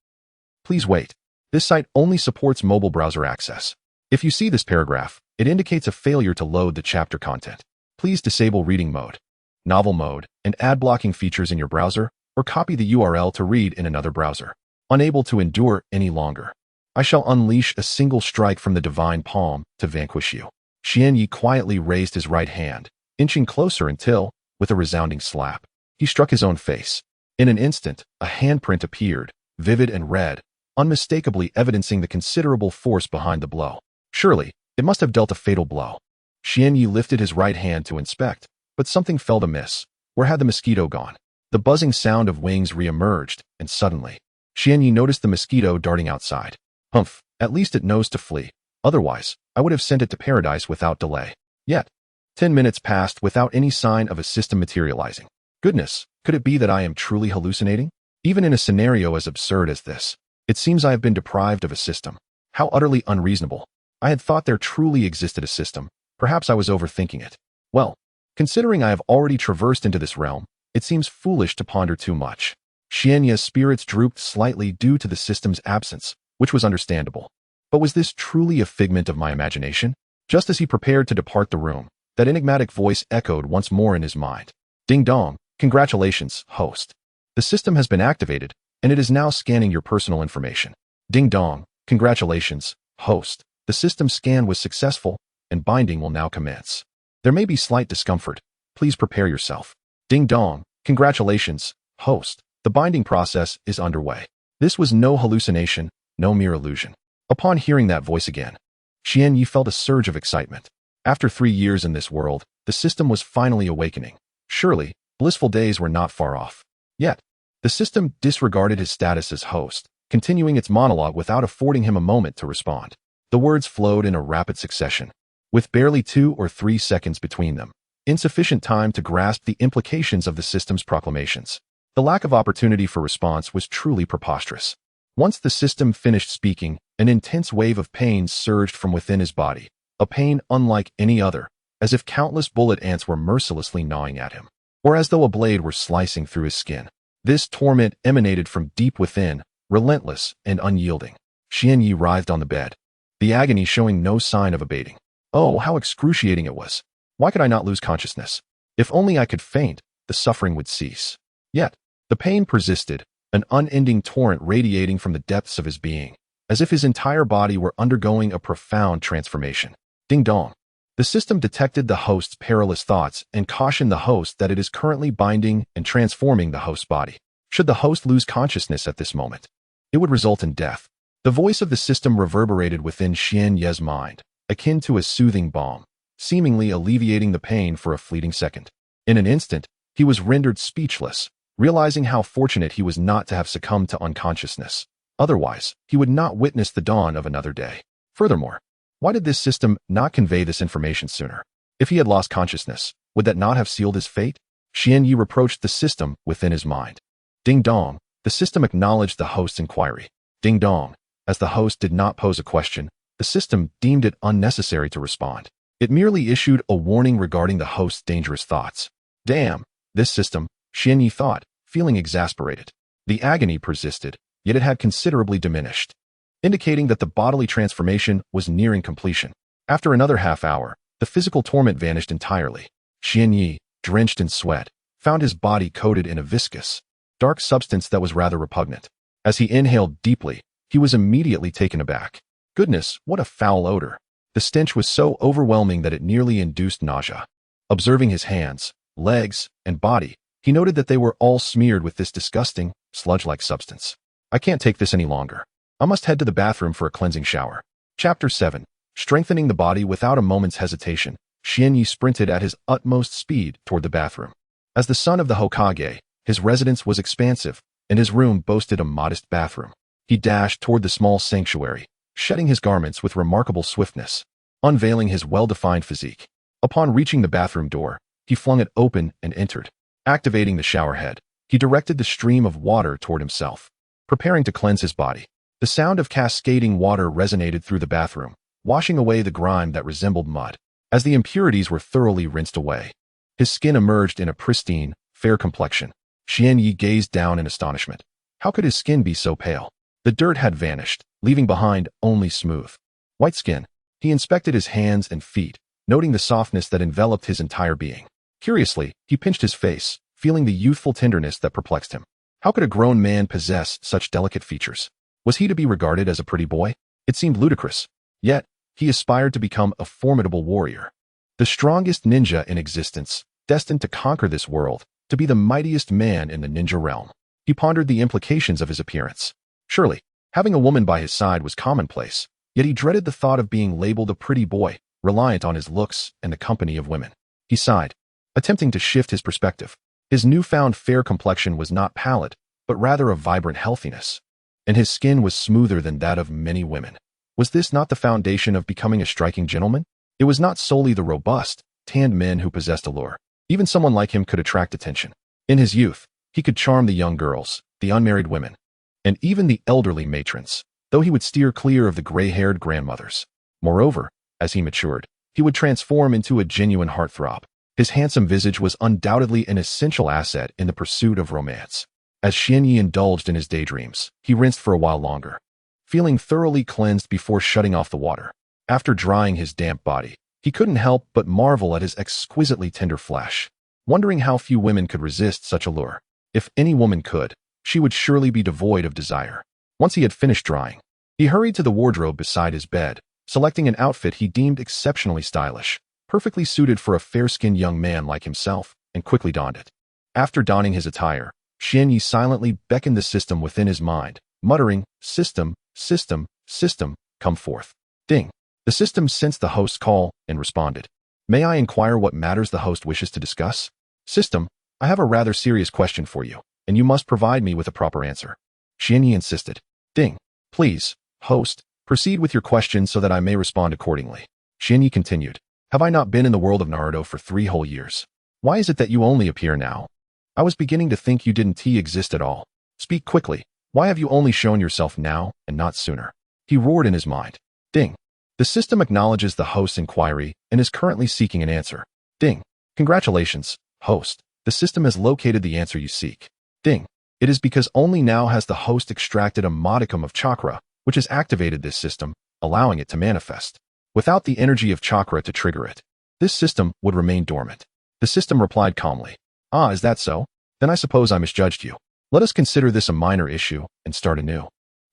Please wait. This site only supports mobile browser access. If you see this paragraph, it indicates a failure to load the chapter content. Please disable reading mode, novel mode, and ad blocking features in your browser, or copy the URL to read in another browser. Unable to endure any longer. I shall unleash a single strike from the divine palm to vanquish you. Xian Yi quietly raised his right hand, inching closer until, with a resounding slap, he struck his own face. In an instant, a handprint appeared, vivid and red, unmistakably evidencing the considerable force behind the blow. Surely, it must have dealt a fatal blow. Xian Yi lifted his right hand to inspect, but something felt amiss. Where had the mosquito gone? The buzzing sound of wings re-emerged, and suddenly, Xian Yi noticed the mosquito darting outside. Humph, at least it knows to flee. Otherwise, I would have sent it to paradise without delay. Yet, 10 minutes passed without any sign of a system materializing. Goodness, could it be that I am truly hallucinating? Even in a scenario as absurd as this, it seems I have been deprived of a system. How utterly unreasonable. I had thought there truly existed a system. Perhaps I was overthinking it. Well, considering I have already traversed into this realm, it seems foolish to ponder too much. Xian Ye's spirits drooped slightly due to the system's absence, which was understandable. But was this truly a figment of my imagination? Just as he prepared to depart the room, that enigmatic voice echoed once more in his mind. Ding dong, congratulations, host. The system has been activated, and it is now scanning your personal information. Ding dong, congratulations, host. The system scan was successful, and binding will now commence. There may be slight discomfort. Please prepare yourself. Ding dong, congratulations, host. The binding process is underway. This was no hallucination, no mere illusion. Upon hearing that voice again, Xian Yi felt a surge of excitement. After 3 years in this world, the system was finally awakening. Surely, blissful days were not far off. Yet, the system disregarded his status as host, continuing its monologue without affording him a moment to respond. The words flowed in a rapid succession, with barely 2 or 3 seconds between them, insufficient time to grasp the implications of the system's proclamations. The lack of opportunity for response was truly preposterous. Once the system finished speaking, an intense wave of pain surged from within his body, a pain unlike any other, as if countless bullet ants were mercilessly gnawing at him, or as though a blade were slicing through his skin. This torment emanated from deep within, relentless and unyielding. Xian Yi writhed on the bed, the agony showing no sign of abating. Oh, how excruciating it was. Why could I not lose consciousness? If only I could faint, the suffering would cease. Yet, the pain persisted, an unending torrent radiating from the depths of his being, as if his entire body were undergoing a profound transformation. Ding dong. The system detected the host's perilous thoughts and cautioned the host that it is currently binding and transforming the host's body. Should the host lose consciousness at this moment, it would result in death. The voice of the system reverberated within Xian Ye's mind, akin to a soothing balm, seemingly alleviating the pain for a fleeting second. In an instant, he was rendered speechless, realizing how fortunate he was not to have succumbed to unconsciousness. Otherwise, he would not witness the dawn of another day. Furthermore, why did this system not convey this information sooner? If he had lost consciousness, would that not have sealed his fate? Xian Yi reproached the system within his mind. Ding dong, the system acknowledged the host's inquiry. Ding dong, as the host did not pose a question, the system deemed it unnecessary to respond. It merely issued a warning regarding the host's dangerous thoughts. Damn, this system, Xian Yi thought, feeling exasperated. The agony persisted, yet it had considerably diminished, indicating that the bodily transformation was nearing completion. After another half hour, the physical torment vanished entirely. Xian Yi, drenched in sweat, found his body coated in a viscous, dark substance that was rather repugnant. As he inhaled deeply, he was immediately taken aback. Goodness, what a foul odor. The stench was so overwhelming that it nearly induced nausea. Observing his hands, legs, and body, he noted that they were all smeared with this disgusting, sludge-like substance. I can't take this any longer. I must head to the bathroom for a cleansing shower. Chapter 7. Strengthening the body without a moment's hesitation, Xianyi sprinted at his utmost speed toward the bathroom. As the son of the Hokage, his residence was expansive, and his room boasted a modest bathroom. He dashed toward the small sanctuary, shedding his garments with remarkable swiftness, unveiling his well-defined physique. Upon reaching the bathroom door, he flung it open and entered. Activating the shower head, he directed the stream of water toward himself, preparing to cleanse his body. The sound of cascading water resonated through the bathroom, washing away the grime that resembled mud. As the impurities were thoroughly rinsed away, his skin emerged in a pristine, fair complexion. Xianyi gazed down in astonishment. How could his skin be so pale? The dirt had vanished, leaving behind only smooth, white skin. He inspected his hands and feet, noting the softness that enveloped his entire being. Curiously, he pinched his face, feeling the youthful tenderness that perplexed him. How could a grown man possess such delicate features? Was he to be regarded as a pretty boy? It seemed ludicrous. Yet, he aspired to become a formidable warrior, the strongest ninja in existence, destined to conquer this world, to be the mightiest man in the ninja realm. He pondered the implications of his appearance. Surely, having a woman by his side was commonplace, yet he dreaded the thought of being labeled a pretty boy, reliant on his looks and the company of women. He sighed, attempting to shift his perspective. His newfound fair complexion was not pallid, but rather of vibrant healthiness, and his skin was smoother than that of many women. Was this not the foundation of becoming a striking gentleman? It was not solely the robust, tanned men who possessed allure. Even someone like him could attract attention. In his youth, he could charm the young girls, the unmarried women, and even the elderly matrons, though he would steer clear of the gray-haired grandmothers. Moreover, as he matured, he would transform into a genuine heartthrob. His handsome visage was undoubtedly an essential asset in the pursuit of romance. As Xianyi indulged in his daydreams, he rinsed for a while longer, feeling thoroughly cleansed before shutting off the water. After drying his damp body, he couldn't help but marvel at his exquisitely tender flesh, wondering how few women could resist such allure. If any woman could, she would surely be devoid of desire. Once he had finished drying, he hurried to the wardrobe beside his bed, selecting an outfit he deemed exceptionally stylish, perfectly suited for a fair-skinned young man like himself, and quickly donned it. After donning his attire, Xianyi silently beckoned the system within his mind, muttering, "System, system, system, come forth." Ding. The system sensed the host's call and responded. "May I inquire what matters the host wishes to discuss?" "System, I have a rather serious question for you, and you must provide me with a proper answer." Xianyi insisted. Ding. "Please, host, proceed with your question so that I may respond accordingly." Xianyi continued. "Have I not been in the world of Naruto for 3 whole years? Why is it that you only appear now? I was beginning to think you didn't exist at all. Speak quickly. Why have you only shown yourself now and not sooner?" He roared in his mind. Ding. The system acknowledges the host's inquiry and is currently seeking an answer. Ding. "Congratulations, host. The system has located the answer you seek." Ding. It is because only now has the host extracted a modicum of chakra, which has activated this system, allowing it to manifest. Without the energy of chakra to trigger it, this system would remain dormant. The system replied calmly. "Ah, is that so? Then I suppose I misjudged you. Let us consider this a minor issue and start anew."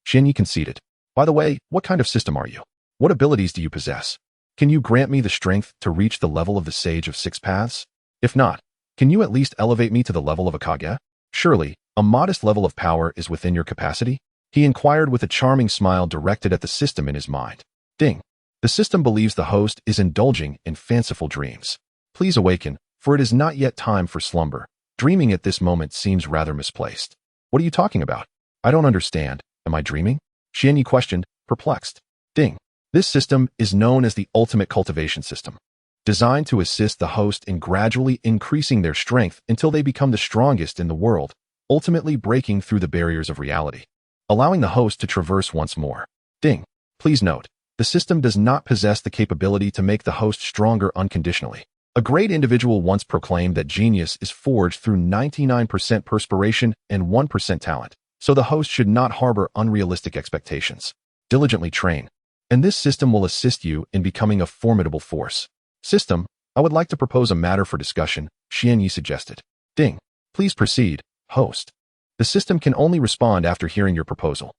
Xianyi conceded. "By the way, what kind of system are you? What abilities do you possess? Can you grant me the strength to reach the level of the Sage of Six Paths? If not, can you at least elevate me to the level of a Kage? Surely, a modest level of power is within your capacity?" He inquired with a charming smile directed at the system in his mind. Ding. The system believes the host is indulging in fanciful dreams. Please awaken, for it is not yet time for slumber. Dreaming at this moment seems rather misplaced. What are you talking about? I don't understand. Am I dreaming? Xianyi questioned, perplexed. Ding. This system is known as the ultimate cultivation system, designed to assist the host in gradually increasing their strength until they become the strongest in the world, ultimately breaking through the barriers of reality, allowing the host to traverse once more. Ding. Please note, the system does not possess the capability to make the host stronger unconditionally. A great individual once proclaimed that genius is forged through 99% perspiration and 1% talent, so the host should not harbor unrealistic expectations. Diligently train, and this system will assist you in becoming a formidable force. System, I would like to propose a matter for discussion, Xianyi suggested. Ding. Please proceed, host. The system can only respond after hearing your proposal.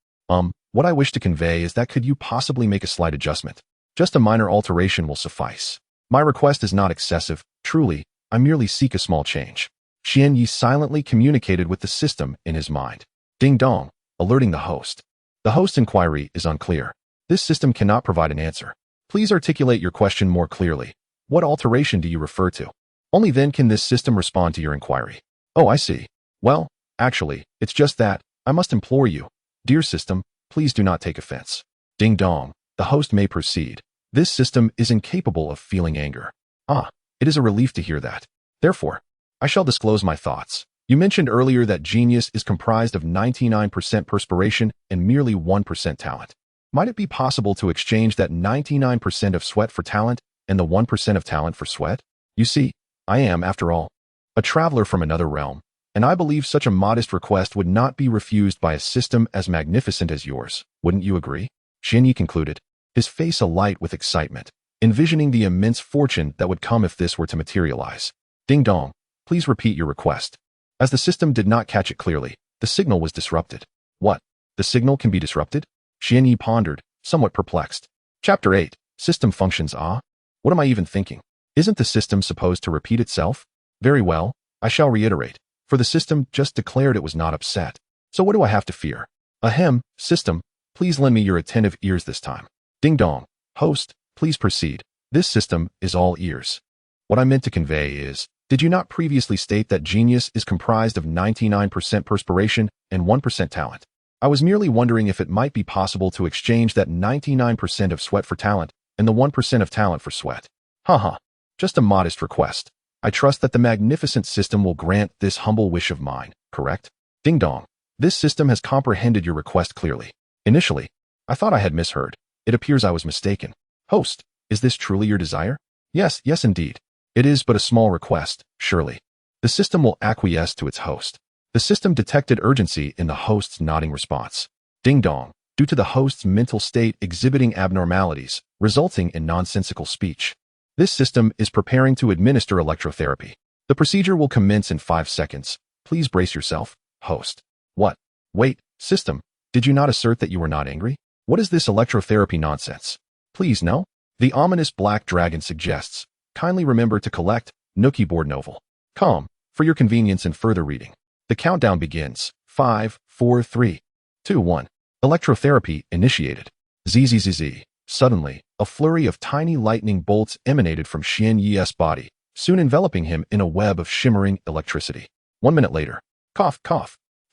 What I wish to convey is that could you possibly make a slight adjustment? Just a minor alteration will suffice. My request is not excessive, truly, I merely seek a small change. Xianyi silently communicated with the system in his mind. Ding dong, alerting the host. The host's inquiry is unclear. This system cannot provide an answer. Please articulate your question more clearly. What alteration do you refer to? Only then can this system respond to your inquiry. Oh, I see. Well, actually, it's just that, I must implore you. Dear system, please do not take offense. Ding dong, the host may proceed. This system is incapable of feeling anger. Ah, it is a relief to hear that. Therefore, I shall disclose my thoughts. You mentioned earlier that genius is comprised of 99% perspiration and merely 1% talent. Might it be possible to exchange that 99% of sweat for talent and the 1% of talent for sweat? You see, I am, after all, a traveler from another realm, and I believe such a modest request would not be refused by a system as magnificent as yours. Wouldn't you agree? Xianyi concluded, his face alight with excitement, envisioning the immense fortune that would come if this were to materialize. Ding dong, please repeat your request. As the system did not catch it clearly, the signal was disrupted. What? The signal can be disrupted? Xianyi pondered, somewhat perplexed. Chapter 8. System Functions. What am I even thinking? Isn't the system supposed to repeat itself? Very well, I shall reiterate, for the system just declared it was not upset. So what do I have to fear? Ahem, system, please lend me your attentive ears this time. Ding dong, host, please proceed. This system is all ears. What I meant to convey is, did you not previously state that genius is comprised of 99% perspiration and 1% talent? I was merely wondering if it might be possible to exchange that 99% of sweat for talent and the 1% of talent for sweat. Haha, just a modest request. I trust that the magnificent system will grant this humble wish of mine, correct? Ding dong, this system has comprehended your request clearly. Initially, I thought I had misheard. It appears I was mistaken. Host, is this truly your desire? Yes, indeed. It is but a small request, surely. The system will acquiesce to its host. The system detected urgency in the host's nodding response. Ding dong, due to the host's mental state exhibiting abnormalities, resulting in nonsensical speech. This system is preparing to administer electrotherapy. The procedure will commence in 5 seconds. Please brace yourself, host. What? Wait, system, did you not assert that you were not angry? What is this electrotherapy nonsense? Please, no? The ominous black dragon suggests. Kindly remember to collect Nookie board novel. Calm, for your convenience in further reading. The countdown begins. 5, 4, 3, 2, 1. Electrotherapy initiated. Zzz. Suddenly, a flurry of tiny lightning bolts emanated from Xianyi's body, soon enveloping him in a web of shimmering electricity. 1 minute later, cough.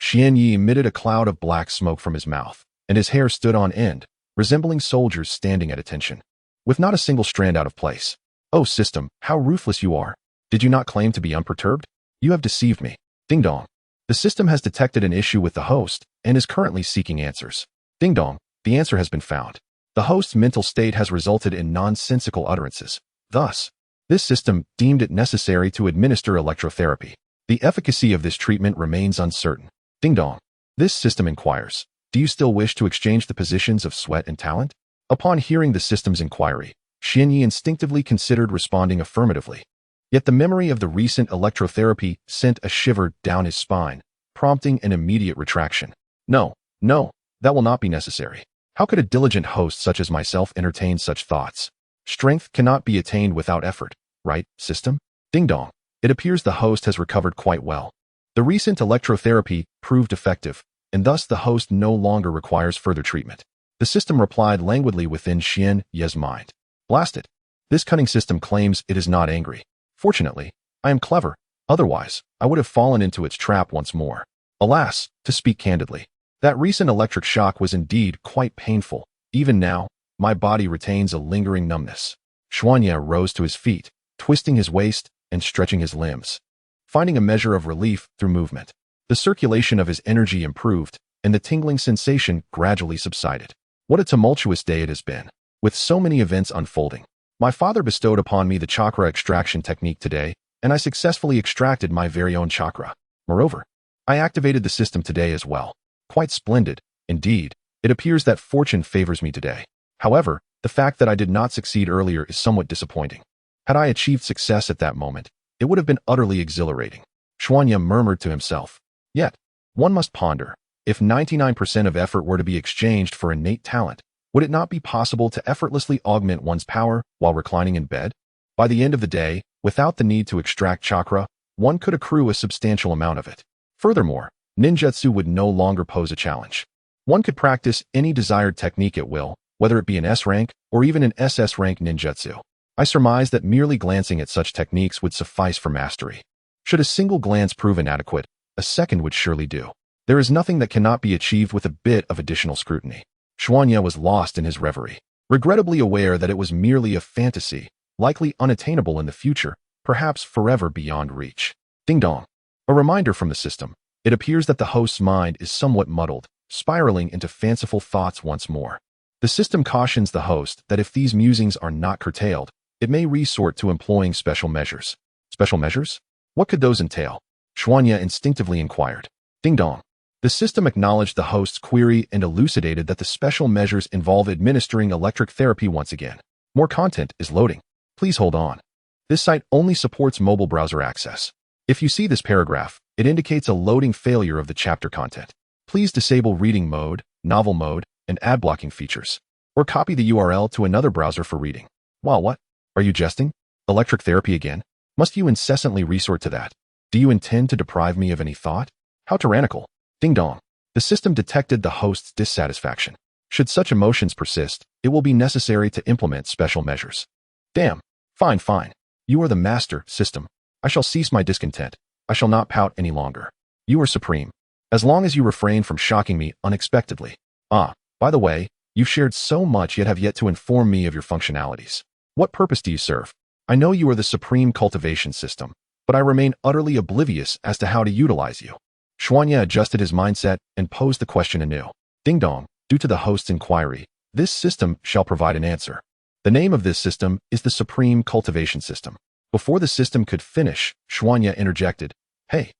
Xianyi emitted a cloud of black smoke from his mouth, and his hair stood on end, resembling soldiers standing at attention, with not a single strand out of place. Oh, system, how ruthless you are. Did you not claim to be unperturbed? You have deceived me. Ding dong. The system has detected an issue with the host and is currently seeking answers. Ding dong, the answer has been found. The host's mental state has resulted in nonsensical utterances. Thus, this system deemed it necessary to administer electrotherapy. The efficacy of this treatment remains uncertain. Ding dong. This system inquires, do you still wish to exchange the positions of sweat and talent? Upon hearing the system's inquiry, Xianyi instinctively considered responding affirmatively. Yet the memory of the recent electrotherapy sent a shiver down his spine, prompting an immediate retraction. No, that will not be necessary. How could a diligent host such as myself entertain such thoughts? Strength cannot be attained without effort, right, system? Ding dong. It appears the host has recovered quite well. The recent electrotherapy proved effective, and thus the host no longer requires further treatment. The system replied languidly within Xianyi's mind. Blast it. This cunning system claims it is not angry. Fortunately, I am clever. Otherwise, I would have fallen into its trap once more. Alas, to speak candidly, that recent electric shock was indeed quite painful. Even now, my body retains a lingering numbness. Xuanya rose to his feet, twisting his waist and stretching his limbs, finding a measure of relief through movement. The circulation of his energy improved, and the tingling sensation gradually subsided. What a tumultuous day it has been, with so many events unfolding. My father bestowed upon me the chakra extraction technique today, and I successfully extracted my very own chakra. Moreover, I activated the system today as well. Quite splendid. Indeed, it appears that fortune favors me today. However, the fact that I did not succeed earlier is somewhat disappointing. Had I achieved success at that moment, it would have been utterly exhilarating. Xuanya murmured to himself. Yet, one must ponder, if 99% of effort were to be exchanged for innate talent, would it not be possible to effortlessly augment one's power while reclining in bed? By the end of the day, without the need to extract chakra, one could accrue a substantial amount of it. Furthermore, ninjutsu would no longer pose a challenge. One could practice any desired technique at will, whether it be an S rank or even an SS rank ninjutsu. I surmise that merely glancing at such techniques would suffice for mastery. Should a single glance prove inadequate, a second would surely do. There is nothing that cannot be achieved with a bit of additional scrutiny. Xuanya was lost in his reverie, regrettably aware that it was merely a fantasy, likely unattainable in the future, perhaps forever beyond reach. Ding dong. A reminder from the system. It appears that the host's mind is somewhat muddled, spiraling into fanciful thoughts once more. The system cautions the host that if these musings are not curtailed, it may resort to employing special measures. Special measures? What could those entail? Xuanya instinctively inquired. Ding dong. The system acknowledged the host's query and elucidated that the special measures involve administering electric therapy once again. More content is loading. Please hold on. This site only supports mobile browser access. If you see this paragraph, it indicates a loading failure of the chapter content. Please disable reading mode, novel mode, and ad blocking features. Or copy the URL to another browser for reading. Wow, what? Are you jesting? Electric therapy again? Must you incessantly resort to that? Do you intend to deprive me of any thought? How tyrannical. Ding dong. The system detected the host's dissatisfaction. Should such emotions persist, it will be necessary to implement special measures. Damn. Fine, fine. You are the master, system. I shall cease my discontent. I shall not pout any longer. You are supreme. As long as you refrain from shocking me unexpectedly. Ah, by the way, you've shared so much yet have yet to inform me of your functionalities. What purpose do you serve? I know you are the supreme cultivation system, but I remain utterly oblivious as to how to utilize you. Xuanya adjusted his mindset and posed the question anew. Ding dong, due to the host's inquiry, this system shall provide an answer. The name of this system is the Supreme Cultivation System. Before the system could finish, Xuanya interjected. Hey,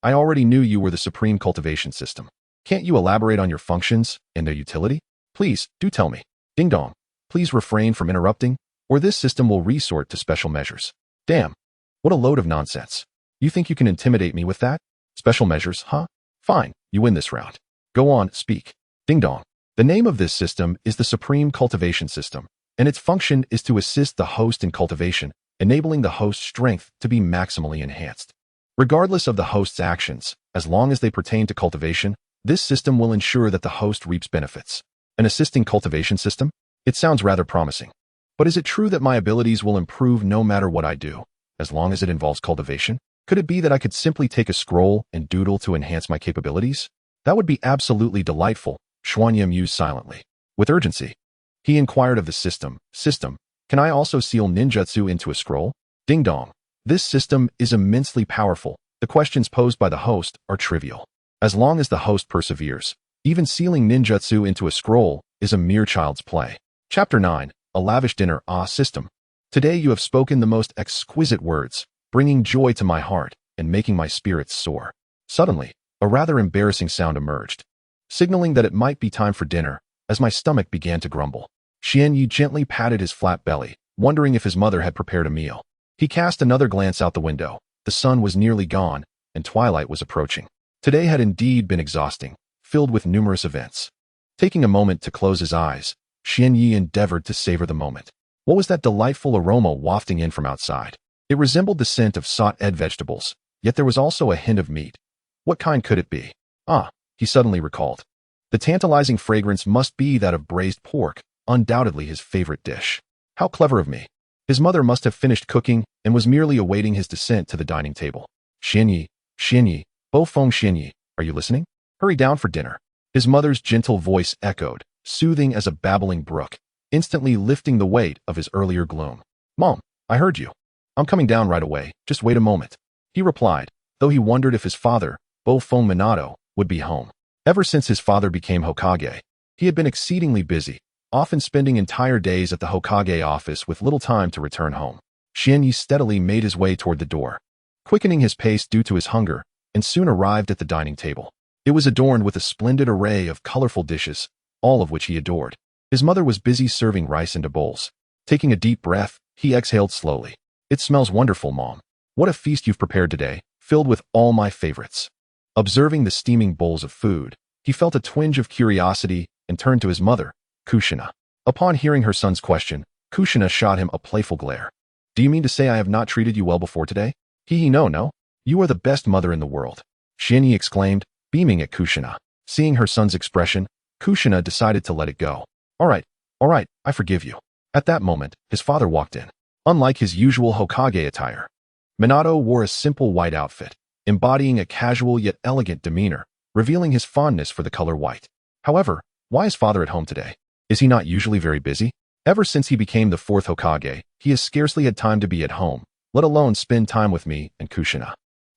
I already knew you were the Supreme Cultivation System. Can't you elaborate on your functions and their utility? Please, do tell me. Ding dong, please refrain from interrupting, or this system will resort to special measures. Damn, what a load of nonsense. You think you can intimidate me with that? Special measures, huh? Fine, you win this round. Go on, speak. Ding dong. The name of this system is the Supreme Cultivation System, and its function is to assist the host in cultivation, enabling the host's strength to be maximally enhanced. Regardless of the host's actions, as long as they pertain to cultivation, this system will ensure that the host reaps benefits. An assisting cultivation system? It sounds rather promising. But is it true that my abilities will improve no matter what I do, as long as it involves cultivation? Could it be that I could simply take a scroll and doodle to enhance my capabilities? That would be absolutely delightful, Xuanya mused silently. With urgency, he inquired of the system. System, can I also seal ninjutsu into a scroll? Ding dong. This system is immensely powerful. The questions posed by the host are trivial. As long as the host perseveres, even sealing ninjutsu into a scroll is a mere child's play. Chapter 9, A Lavish Dinner. System. Today you have spoken the most exquisite words, bringing joy to my heart and making my spirits soar. Suddenly, a rather embarrassing sound emerged, signaling that it might be time for dinner, as my stomach began to grumble. Xianyi gently patted his flat belly, wondering if his mother had prepared a meal. He cast another glance out the window. The sun was nearly gone, and twilight was approaching. Today had indeed been exhausting, filled with numerous events. Taking a moment to close his eyes, Xianyi endeavored to savor the moment. What was that delightful aroma wafting in from outside? It resembled the scent of sautéed vegetables, yet there was also a hint of meat. What kind could it be? He suddenly recalled. The tantalizing fragrance must be that of braised pork, undoubtedly his favorite dish. How clever of me. His mother must have finished cooking and was merely awaiting his descent to the dining table. Xianyi, Bo Feng Xianyi, are you listening? Hurry down for dinner. His mother's gentle voice echoed, soothing as a babbling brook, instantly lifting the weight of his earlier gloom. Mom, I heard you. I'm coming down right away, just wait a moment. He replied, though he wondered if his father, Bo Feng Minato, would be home. Ever since his father became Hokage, he had been exceedingly busy, often spending entire days at the Hokage office with little time to return home. Xianyi steadily made his way toward the door, quickening his pace due to his hunger, and soon arrived at the dining table. It was adorned with a splendid array of colorful dishes, all of which he adored. His mother was busy serving rice into bowls. Taking a deep breath, he exhaled slowly. It smells wonderful, Mom. What a feast you've prepared today, filled with all my favorites. Observing the steaming bowls of food, he felt a twinge of curiosity and turned to his mother, Kushina. Upon hearing her son's question, Kushina shot him a playful glare. Do you mean to say I have not treated you well before today? No. You are the best mother in the world. Xianyi exclaimed, beaming at Kushina. Seeing her son's expression, Kushina decided to let it go. All right, I forgive you. At that moment, his father walked in. Unlike his usual Hokage attire, Minato wore a simple white outfit, embodying a casual yet elegant demeanor, revealing his fondness for the color white. However, why is father at home today? Is he not usually very busy? Ever since he became the fourth Hokage, he has scarcely had time to be at home, let alone spend time with me and Kushina.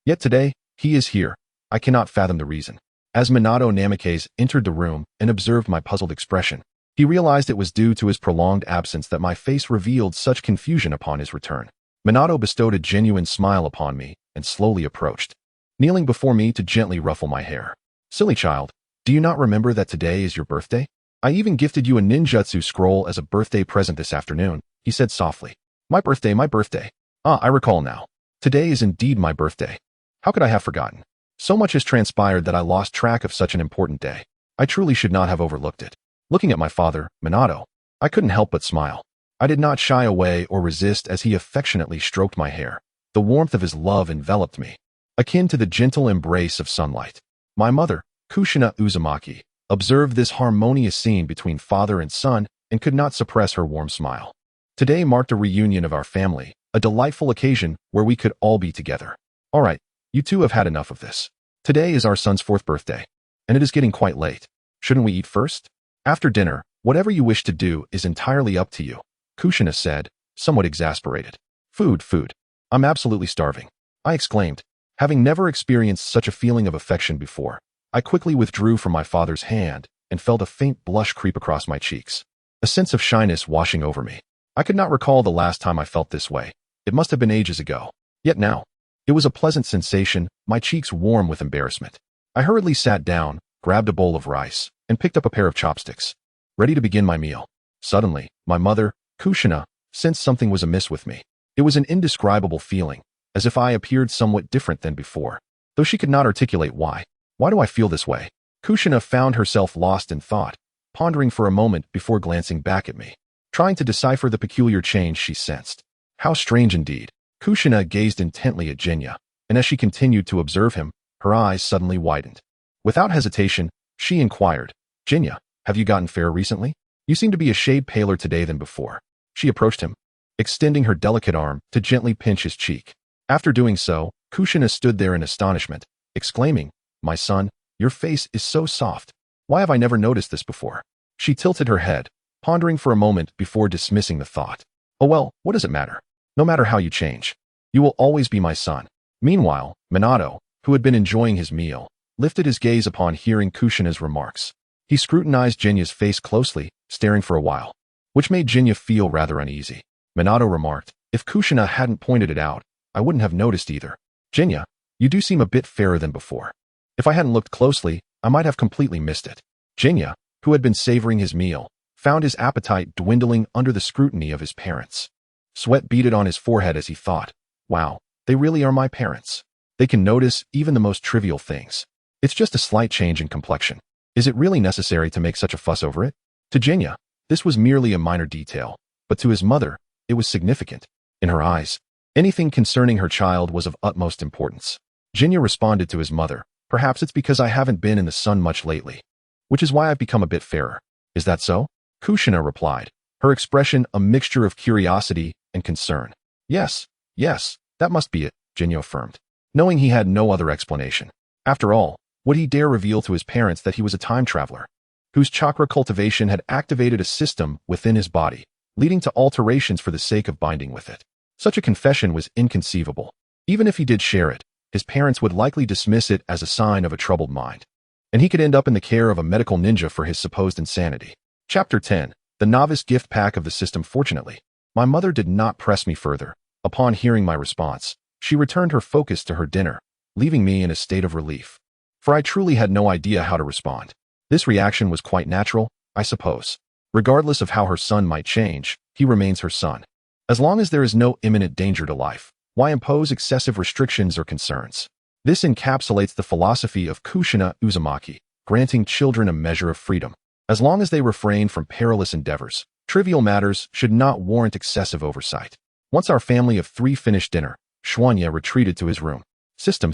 Yet today, he is here. I cannot fathom the reason. As Minato Namikaze entered the room and observed my puzzled expression, he realized it was due to his prolonged absence that my face revealed such confusion upon his return. Minato bestowed a genuine smile upon me and slowly approached, kneeling before me to gently ruffle my hair. Silly child, do you not remember that today is your birthday? I even gifted you a ninjutsu scroll as a birthday present this afternoon, he said softly. My birthday, my birthday. Ah, I recall now. Today is indeed my birthday. How could I have forgotten? So much has transpired that I lost track of such an important day. I truly should not have overlooked it. Looking at my father, Minato, I couldn't help but smile. I did not shy away or resist as he affectionately stroked my hair. The warmth of his love enveloped me, akin to the gentle embrace of sunlight. My mother, Kushina Uzumaki, observed this harmonious scene between father and son and could not suppress her warm smile. Today marked a reunion of our family, a delightful occasion where we could all be together. All right, you two have had enough of this. Today is our son's 4th birthday, and it is getting quite late. Shouldn't we eat first? After dinner, whatever you wish to do is entirely up to you, Kushina said, somewhat exasperated. Food. I'm absolutely starving, I exclaimed. Having never experienced such a feeling of affection before, I quickly withdrew from my father's hand and felt a faint blush creep across my cheeks, a sense of shyness washing over me. I could not recall the last time I felt this way. It must have been ages ago. Yet now, it was a pleasant sensation, my cheeks warm with embarrassment. I hurriedly sat down, grabbed a bowl of rice, and picked up a pair of chopsticks, ready to begin my meal. Suddenly, my mother, Kushina, sensed something was amiss with me. It was an indescribable feeling, as if I appeared somewhat different than before, though she could not articulate why. Why do I feel this way? Kushina found herself lost in thought, pondering for a moment before glancing back at me, trying to decipher the peculiar change she sensed. How strange indeed. Kushina gazed intently at Jinya, and as she continued to observe him, her eyes suddenly widened. Without hesitation, she inquired, Jinya, have you gotten fair recently? You seem to be a shade paler today than before. She approached him, extending her delicate arm to gently pinch his cheek. After doing so, Kushina stood there in astonishment, exclaiming, My son, your face is so soft. Why have I never noticed this before? She tilted her head, pondering for a moment before dismissing the thought. Oh well, what does it matter? No matter how you change, you will always be my son. Meanwhile, Minato, who had been enjoying his meal, lifted his gaze upon hearing Kushina's remarks. He scrutinized Jinya's face closely, staring for a while, which made Jinya feel rather uneasy. Minato remarked, if Kushina hadn't pointed it out, I wouldn't have noticed either. Jinya, you do seem a bit fairer than before. If I hadn't looked closely, I might have completely missed it. Jinya, who had been savoring his meal, found his appetite dwindling under the scrutiny of his parents. Sweat beaded on his forehead as he thought, wow, they really are my parents. They can notice even the most trivial things. It's just a slight change in complexion. Is it really necessary to make such a fuss over it? To Jinya, this was merely a minor detail, but to his mother, it was significant. In her eyes, anything concerning her child was of utmost importance. Jinya responded to his mother, perhaps it's because I haven't been in the sun much lately, which is why I've become a bit fairer. Is that so? Kushina replied, her expression a mixture of curiosity and concern. Yes, that must be it, Jinya affirmed, knowing he had no other explanation. After all, would he dare reveal to his parents that he was a time traveler, whose chakra cultivation had activated a system within his body, leading to alterations for the sake of binding with it? Such a confession was inconceivable. Even if he did share it, his parents would likely dismiss it as a sign of a troubled mind, and he could end up in the care of a medical ninja for his supposed insanity. Chapter 10. The Novice Gift Pack of the System. Fortunately, my mother did not press me further. Upon hearing my response, she returned her focus to her dinner, leaving me in a state of relief, for I truly had no idea how to respond. This reaction was quite natural, I suppose. Regardless of how her son might change, he remains her son. As long as there is no imminent danger to life, why impose excessive restrictions or concerns? This encapsulates the philosophy of Kushina Uzumaki, granting children a measure of freedom. As long as they refrain from perilous endeavors, trivial matters should not warrant excessive oversight. Once our family of 3 finished dinner, Xuanya retreated to his room. System,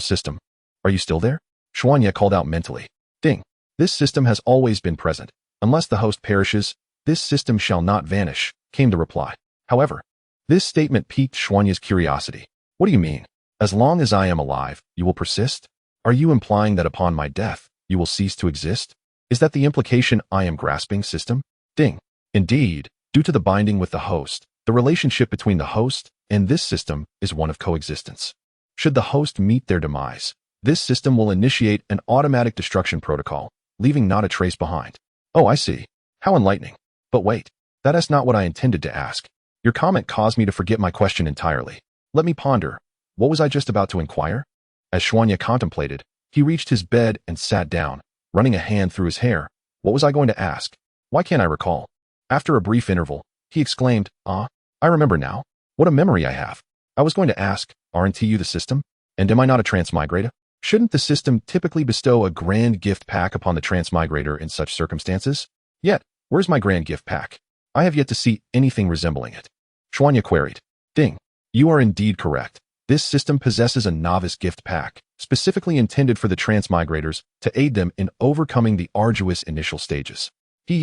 are you still there? Xuanya called out mentally. Ding. This system has always been present, Unless the host perishes, this system shall not vanish, came the reply. However, this statement piqued Xuanya's curiosity. What do you mean? As long as I am alive, you will persist? Are you implying that upon my death, you will cease to exist? Is that the implication I am grasping, system? Ding. Indeed, due to the binding with the host, the relationship between the host and this system is one of coexistence. Should the host meet their demise, this system will initiate an automatic destruction protocol, leaving not a trace behind. Oh, I see. How enlightening. But wait, that is not what I intended to ask. Your comment caused me to forget my question entirely. Let me ponder. What was I just about to inquire? As Xuanya contemplated, he reached his bed and sat down, running a hand through his hair. What was I going to ask? Why can't I recall? After a brief interval, he exclaimed, I remember now. What a memory I have. I was going to ask, aren't you the system? And am I not a transmigrator? Shouldn't the system typically bestow a grand gift pack upon the transmigrator in such circumstances? Yet, where's my grand gift pack? I have yet to see anything resembling it. Xuanya queried. Ding. You are indeed correct. This system possesses a novice gift pack, specifically intended for the transmigrators to aid them in overcoming the arduous initial stages.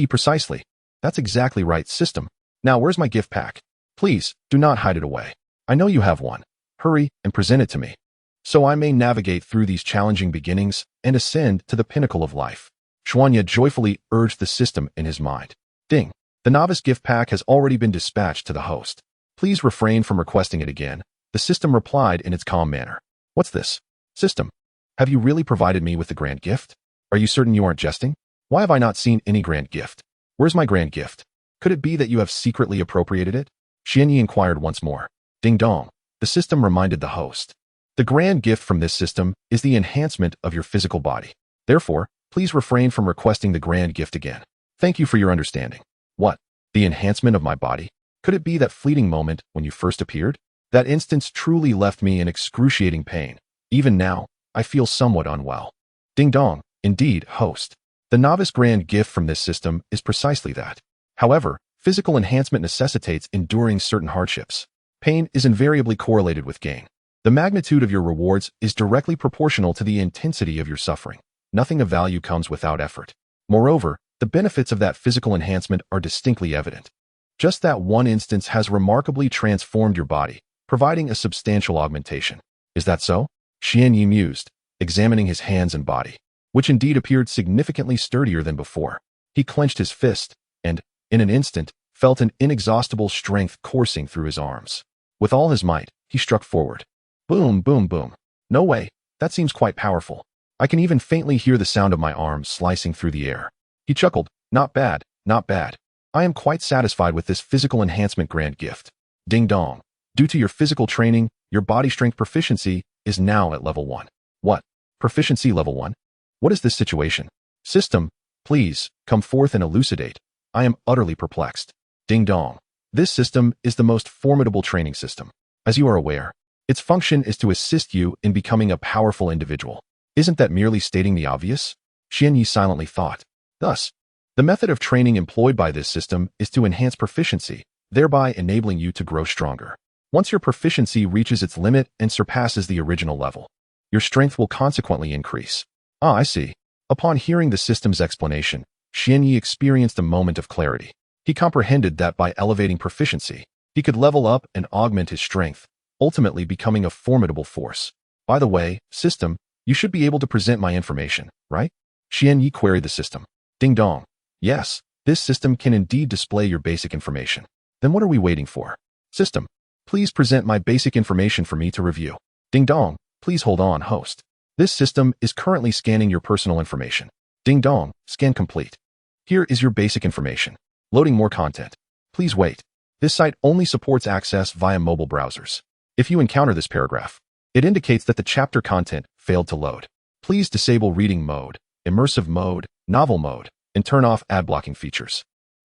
Precisely. That's exactly right, system. Now where's my gift pack? Please, do not hide it away. I know you have one. Hurry and present it to me, so I may navigate through these challenging beginnings and ascend to the pinnacle of life. Xuanya joyfully urged the system in his mind. Ding. The novice gift pack has already been dispatched to the host. Please refrain from requesting it again. The system replied in its calm manner. What's this? System. Have you really provided me with the grand gift? Are you certain you aren't jesting? Why have I not seen any grand gift? Where's my grand gift? Could it be that you have secretly appropriated it? Xianyi inquired once more. Ding dong. The system reminded the host. The grand gift from this system is the enhancement of your physical body. Therefore, please refrain from requesting the grand gift again. Thank you for your understanding. What? The enhancement of my body? Could it be that fleeting moment when you first appeared? That instance truly left me in excruciating pain. Even now, I feel somewhat unwell. Ding dong. Indeed, host. The novice grand gift from this system is precisely that. However, physical enhancement necessitates enduring certain hardships. Pain is invariably correlated with gain. The magnitude of your rewards is directly proportional to the intensity of your suffering. Nothing of value comes without effort. Moreover, the benefits of that physical enhancement are distinctly evident. Just that one instance has remarkably transformed your body, providing a substantial augmentation. Is that so? Xianyi mused, examining his hands and body, which indeed appeared significantly sturdier than before. He clenched his fist and, in an instant, felt an inexhaustible strength coursing through his arms. With all his might, he struck forward. Boom, boom, boom. No way, that seems quite powerful. I can even faintly hear the sound of my arms slicing through the air. He chuckled. Not bad, not bad. I am quite satisfied with this physical enhancement grand gift. Ding dong. Due to your physical training, your body strength proficiency is now at level 1. What? Proficiency level 1? What is this situation? System, please, come forth and elucidate. I am utterly perplexed. Ding dong. This system is the most formidable training system. As you are aware, its function is to assist you in becoming a powerful individual. Isn't that merely stating the obvious? Xianyi silently thought. Thus, the method of training employed by this system is to enhance proficiency, thereby enabling you to grow stronger. Once your proficiency reaches its limit and surpasses the original level, your strength will consequently increase. I see. Upon hearing the system's explanation, Xianyi experienced a moment of clarity. He comprehended that by elevating proficiency, he could level up and augment his strength, ultimately becoming a formidable force. By the way, system, you should be able to present my information, right? Xianyi queried the system. Ding dong. Yes, this system can indeed display your basic information. Then what are we waiting for? System, please present my basic information for me to review. Ding dong. Please hold on, host. This system is currently scanning your personal information. Ding dong. Scan complete. Here is your basic information. Loading more content. Please wait. This site only supports access via mobile browsers. If you encounter this paragraph, it indicates that the chapter content failed to load. Please disable reading mode, immersive mode, novel mode, and turn off ad blocking features.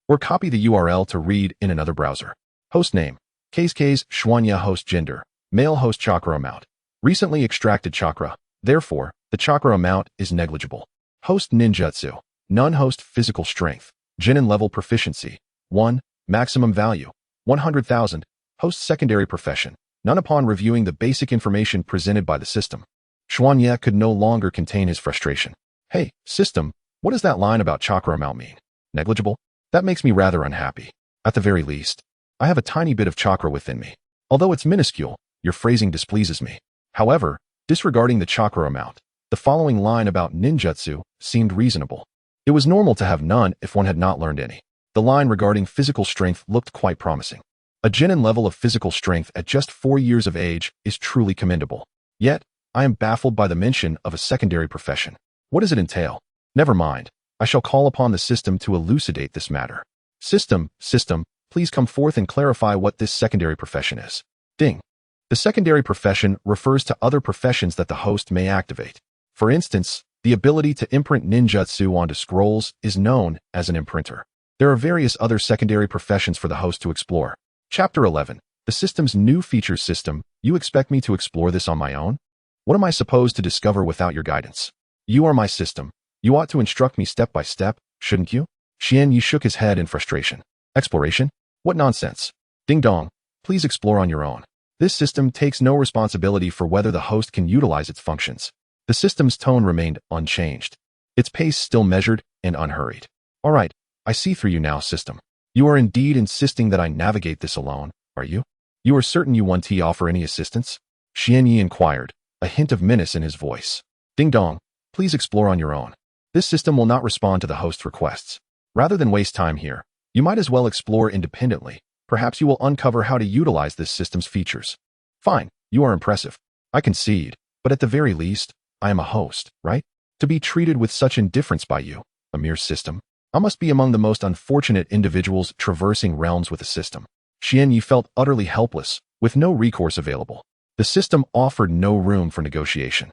Or copy the URL to read in another browser. Host name, Case Xuanya host gender, male host chakra amount. Recently extracted chakra, therefore, the chakra amount is negligible. Host ninjutsu, non-host physical strength, genin level proficiency, 1, maximum value, 100,000, host secondary profession, none. Upon reviewing the basic information presented by the system, Xuanya could no longer contain his frustration. Hey, system, what does that line about chakra amount mean? Negligible? That makes me rather unhappy. At the very least, I have a tiny bit of chakra within me. Although it's minuscule, your phrasing displeases me. However, disregarding the chakra amount, the following line about ninjutsu seemed reasonable. It was normal to have none if one had not learned any. The line regarding physical strength looked quite promising. A genin level of physical strength at just 4 years of age is truly commendable. Yet, I am baffled by the mention of a secondary profession. What does it entail? Never mind. I shall call upon the system to elucidate this matter. System, please come forth and clarify what this secondary profession is. Ding. The secondary profession refers to other professions that the host may activate. For instance, the ability to imprint ninjutsu onto scrolls is known as an imprinter. There are various other secondary professions for the host to explore. Chapter 11. The system's new features system. You expect me to explore this on my own? What am I supposed to discover without your guidance? You are my system. You ought to instruct me step by step, shouldn't you? Xian Yi shook his head in frustration. Exploration? What nonsense. Ding dong. Please explore on your own. This system takes no responsibility for whether the host can utilize its functions. The system's tone remained unchanged. Its pace still measured and unhurried. All right, I see through you now, system. You are indeed insisting that I navigate this alone, are you? You are certain you won't offer any assistance? Xian Yi inquired, a hint of menace in his voice. Ding dong. Please explore on your own. This system will not respond to the host's requests. Rather than waste time here, you might as well explore independently. Perhaps you will uncover how to utilize this system's features. Fine, you are impressive. I concede, but at the very least, I am a host, right? To be treated with such indifference by you, a mere system. I must be among the most unfortunate individuals traversing realms with a system. Xian Yi felt utterly helpless, with no recourse available. The system offered no room for negotiation.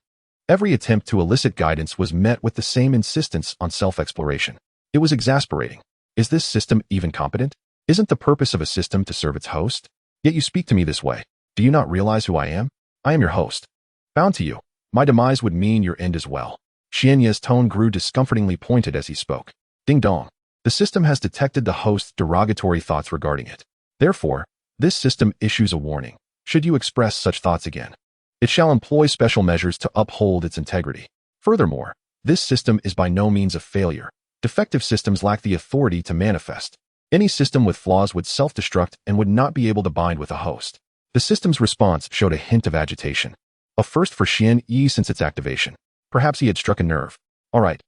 Every attempt to elicit guidance was met with the same insistence on self-exploration. It was exasperating. Is this system even competent? Isn't the purpose of a system to serve its host? Yet you speak to me this way. Do you not realize who I am? I am your host. Bound to you. My demise would mean your end as well. Xian Yi's tone grew discomfortingly pointed as he spoke. Ding dong. The system has detected the host's derogatory thoughts regarding it. Therefore, this system issues a warning. Should you express such thoughts again, it shall employ special measures to uphold its integrity. Furthermore, this system is by no means a failure. Defective systems lack the authority to manifest. Any system with flaws would self-destruct and would not be able to bind with a host. The system's response showed a hint of agitation. A first for Xian Yi since its activation. Perhaps he had struck a nerve. All right,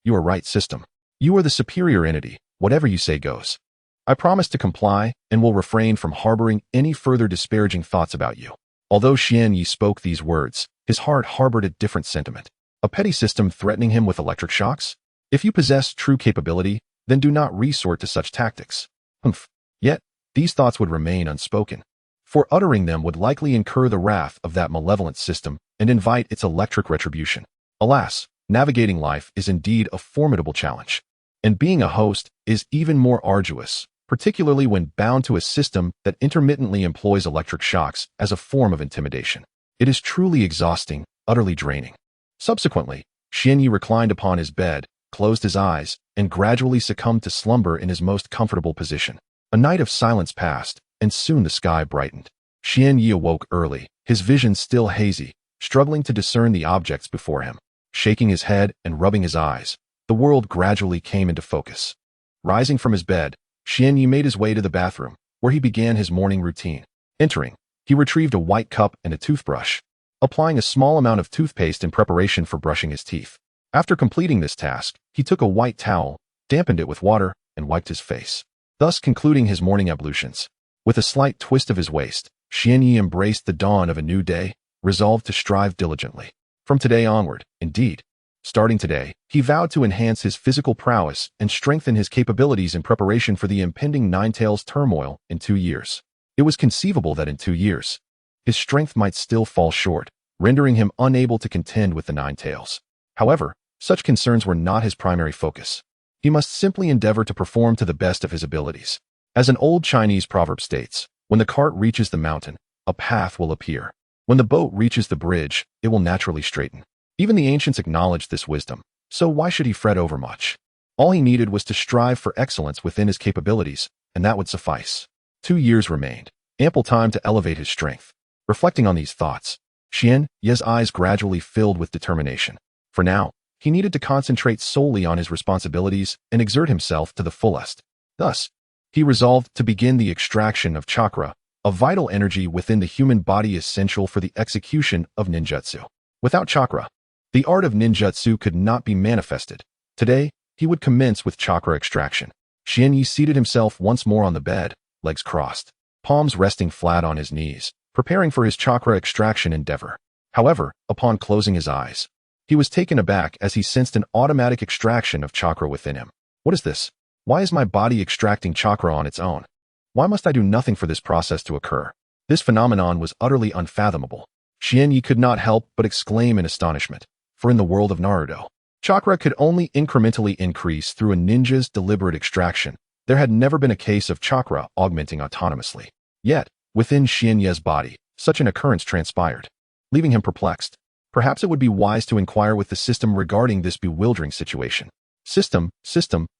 you are right, system. You are the superior entity. Whatever you say goes. I promise to comply and will refrain from harboring any further disparaging thoughts about you. Although Xian Yi spoke these words, his heart harbored a different sentiment. A petty system threatening him with electric shocks? If you possess true capability, then do not resort to such tactics. Humph. Yet, these thoughts would remain unspoken. For uttering them would likely incur the wrath of that malevolent system and invite its electric retribution. Alas, navigating life is indeed a formidable challenge. And being a host is even more arduous, particularly when bound to a system that intermittently employs electric shocks as a form of intimidation. It is truly exhausting, utterly draining. Subsequently, Xian Yi reclined upon his bed, closed his eyes, and gradually succumbed to slumber in his most comfortable position. A night of silence passed, and soon the sky brightened. Xian Yi awoke early, his vision still hazy, struggling to discern the objects before him. Shaking his head and rubbing his eyes, the world gradually came into focus. Rising from his bed, Xian Yi made his way to the bathroom, where he began his morning routine. Entering, he retrieved a white cup and a toothbrush, applying a small amount of toothpaste in preparation for brushing his teeth. After completing this task, he took a white towel, dampened it with water, and wiped his face, thus concluding his morning ablutions. With a slight twist of his waist, Xian Yi embraced the dawn of a new day, resolved to strive diligently. From today onward, indeed, starting today, he vowed to enhance his physical prowess and strengthen his capabilities in preparation for the impending Ninetales turmoil in 2 years. It was conceivable that in 2 years, his strength might still fall short, rendering him unable to contend with the Ninetales. However, such concerns were not his primary focus. He must simply endeavor to perform to the best of his abilities. As an old Chinese proverb states, when the cart reaches the mountain, a path will appear. When the boat reaches the bridge, it will naturally straighten. Even the ancients acknowledged this wisdom, so why should he fret overmuch? All he needed was to strive for excellence within his capabilities, and that would suffice. 2 years remained, ample time to elevate his strength. Reflecting on these thoughts, Xian Yi's eyes gradually filled with determination. For now, He needed to concentrate solely on his responsibilities and exert himself to the fullest. Thus, he resolved to begin the extraction of chakra, a vital energy within the human body essential for the execution of ninjutsu. Without chakra, the art of ninjutsu could not be manifested. Today, he would commence with chakra extraction. Xianyi seated himself once more on the bed, legs crossed, palms resting flat on his knees, preparing for his chakra extraction endeavor. However, upon closing his eyes, he was taken aback as he sensed an automatic extraction of chakra within him. What is this? Why is my body extracting chakra on its own? Why must I do nothing for this process to occur? This phenomenon was utterly unfathomable. Xianyi could not help but exclaim in astonishment, for in the world of Naruto, chakra could only incrementally increase through a ninja's deliberate extraction. There had never been a case of chakra augmenting autonomously. Yet, within Xianyi's body, such an occurrence transpired, leaving him perplexed. Perhaps it would be wise to inquire with the system regarding this bewildering situation. System,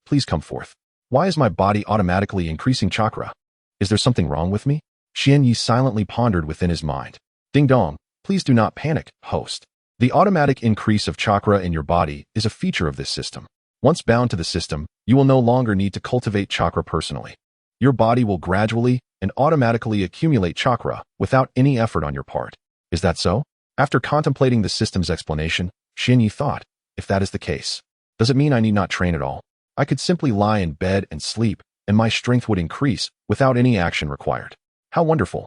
please come forth. Why is my body automatically increasing chakra? Is there something wrong with me? Xianyi silently pondered within his mind. Ding dong, please do not panic, host. The automatic increase of chakra in your body is a feature of this system. Once bound to the system, you will no longer need to cultivate chakra personally. Your body will gradually and automatically accumulate chakra without any effort on your part. Is that so? After contemplating the system's explanation, Xianyi thought, if that is the case, does it mean I need not train at all? I could simply lie in bed and sleep, and my strength would increase without any action required. How wonderful.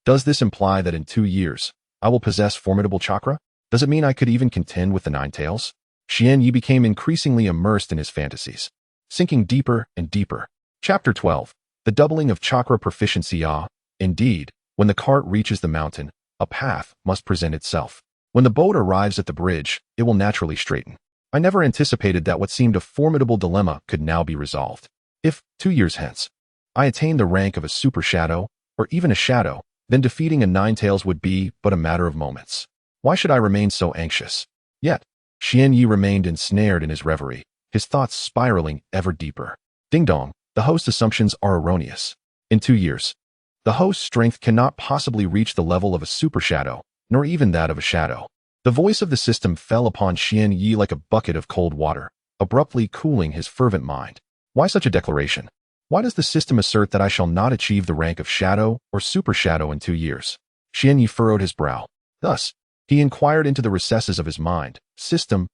Does this imply that in 2 years, I will possess formidable chakra? Does it mean I could even contend with the Nine Tails? Xianyi became increasingly immersed in his fantasies, sinking deeper and deeper. Chapter 12. The doubling of chakra proficiency. Indeed, when the cart reaches the mountain, a path must present itself. When the boat arrives at the bridge, it will naturally straighten. I never anticipated that what seemed a formidable dilemma could now be resolved. If, 2 years hence, I attained the rank of a super shadow, or even a shadow, then defeating a Nine Tails would be but a matter of moments. Why should I remain so anxious? Yet, Xianyi remained ensnared in his reverie, his thoughts spiraling ever deeper. Ding dong, the host's assumptions are erroneous. In 2 years, the host's strength cannot possibly reach the level of a super shadow, nor even that of a shadow. The voice of the system fell upon Xianyi like a bucket of cold water, abruptly cooling his fervent mind. Why such a declaration? Why does the system assert that I shall not achieve the rank of shadow or super shadow in 2 years? Xianyi furrowed his brow. Thus, he inquired into the recesses of his mind. System,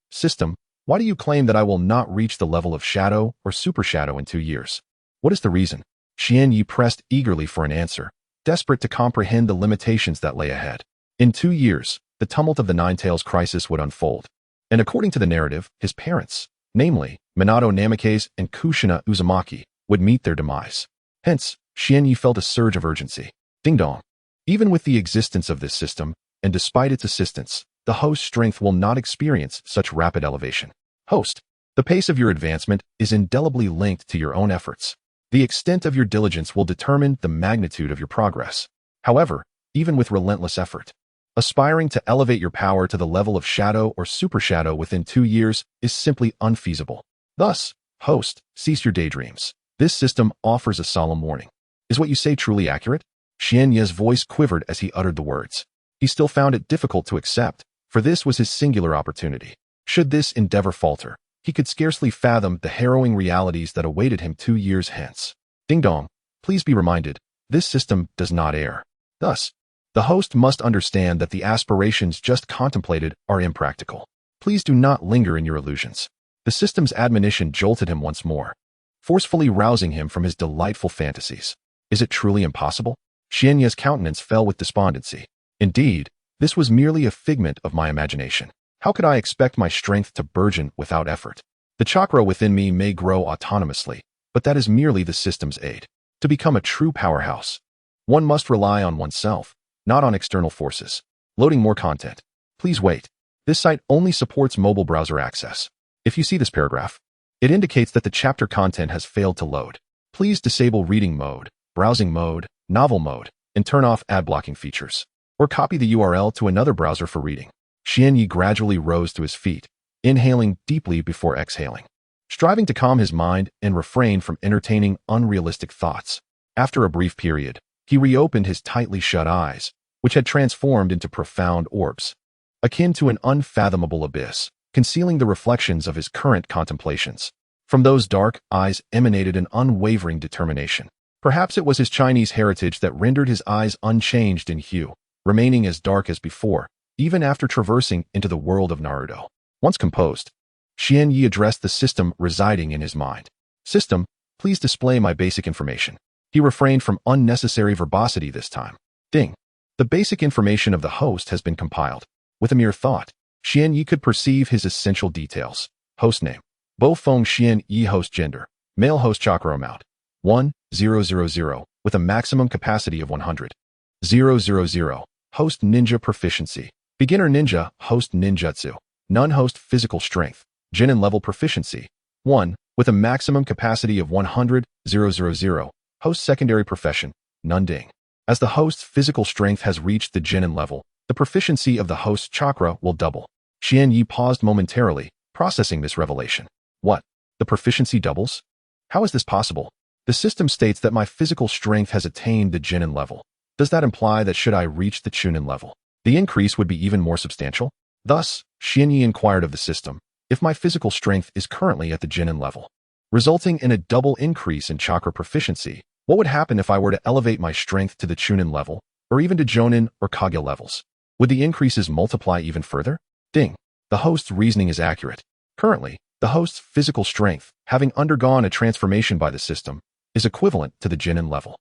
why do you claim that I will not reach the level of shadow or super shadow in 2 years? What is the reason? Xianyi pressed eagerly for an answer, desperate to comprehend the limitations that lay ahead. In 2 years, the tumult of the Nine Tails crisis would unfold. And according to the narrative, his parents, namely, Minato Namikaze and Kushina Uzumaki, would meet their demise. Hence, Xianyi felt a surge of urgency. Ding dong. Even with the existence of this system, and despite its assistance, the host's strength will not experience such rapid elevation. Host, the pace of your advancement is indelibly linked to your own efforts. The extent of your diligence will determine the magnitude of your progress. However, even with relentless effort, aspiring to elevate your power to the level of shadow or super shadow within 2 years is simply unfeasible. Thus, host, cease your daydreams. This system offers a solemn warning. Is what you say truly accurate? Xianyi's voice quivered as he uttered the words. He still found it difficult to accept, for this was his singular opportunity. Should this endeavor falter, he could scarcely fathom the harrowing realities that awaited him 2 years hence. Ding dong, please be reminded, this system does not err. Thus, the host must understand that the aspirations just contemplated are impractical. Please do not linger in your illusions. The system's admonition jolted him once more, forcefully rousing him from his delightful fantasies. Is it truly impossible? Xianyi's countenance fell with despondency. Indeed, this was merely a figment of my imagination. How could I expect my strength to burgeon without effort? The chakra within me may grow autonomously, but that is merely the system's aid. To become a true powerhouse, one must rely on oneself, not on external forces. Loading more content. Please wait. This site only supports mobile browser access. If you see this paragraph, it indicates that the chapter content has failed to load. Please disable reading mode, browsing mode, novel mode, and turn off ad blocking features. Or copy the URL to another browser for reading. Xianyi gradually rose to his feet, inhaling deeply before exhaling, striving to calm his mind and refrain from entertaining unrealistic thoughts. After a brief period, he reopened his tightly shut eyes, which had transformed into profound orbs, akin to an unfathomable abyss. concealing the reflections of his current contemplations. From those dark eyes emanated an unwavering determination. Perhaps it was his Chinese heritage that rendered his eyes unchanged in hue, remaining as dark as before, even after traversing into the world of Naruto. Once composed, Xian Yi addressed the system residing in his mind. System, please display my basic information. He refrained from unnecessary verbosity this time. Ding. The basic information of the host has been compiled. With a mere thought, Xian Yi could perceive his essential details. Host name: Bo Feng Xian Yi. Host gender: male. Host chakra amount: 1,000, with a maximum capacity of 100,000. Host ninja proficiency: beginner ninja. Host ninjutsu: none. Host physical strength: genin level proficiency: 1, with a maximum capacity of 100,000. Host secondary profession: none. Ding. As the host's physical strength has reached the genin level, the proficiency of the host's chakra will double. Xian Yi paused momentarily, processing this revelation. What? The proficiency doubles? How is this possible? The system states that my physical strength has attained the genin level. Does that imply that should I reach the chunin level, the increase would be even more substantial? Thus, Xian Yi inquired of the system, if my physical strength is currently at the genin level, resulting in a double increase in chakra proficiency, what would happen if I were to elevate my strength to the chunin level, or even to jonin or kage levels? Would the increases multiply even further? Ding. The host's reasoning is accurate. Currently, the host's physical strength, having undergone a transformation by the system, is equivalent to the genin level.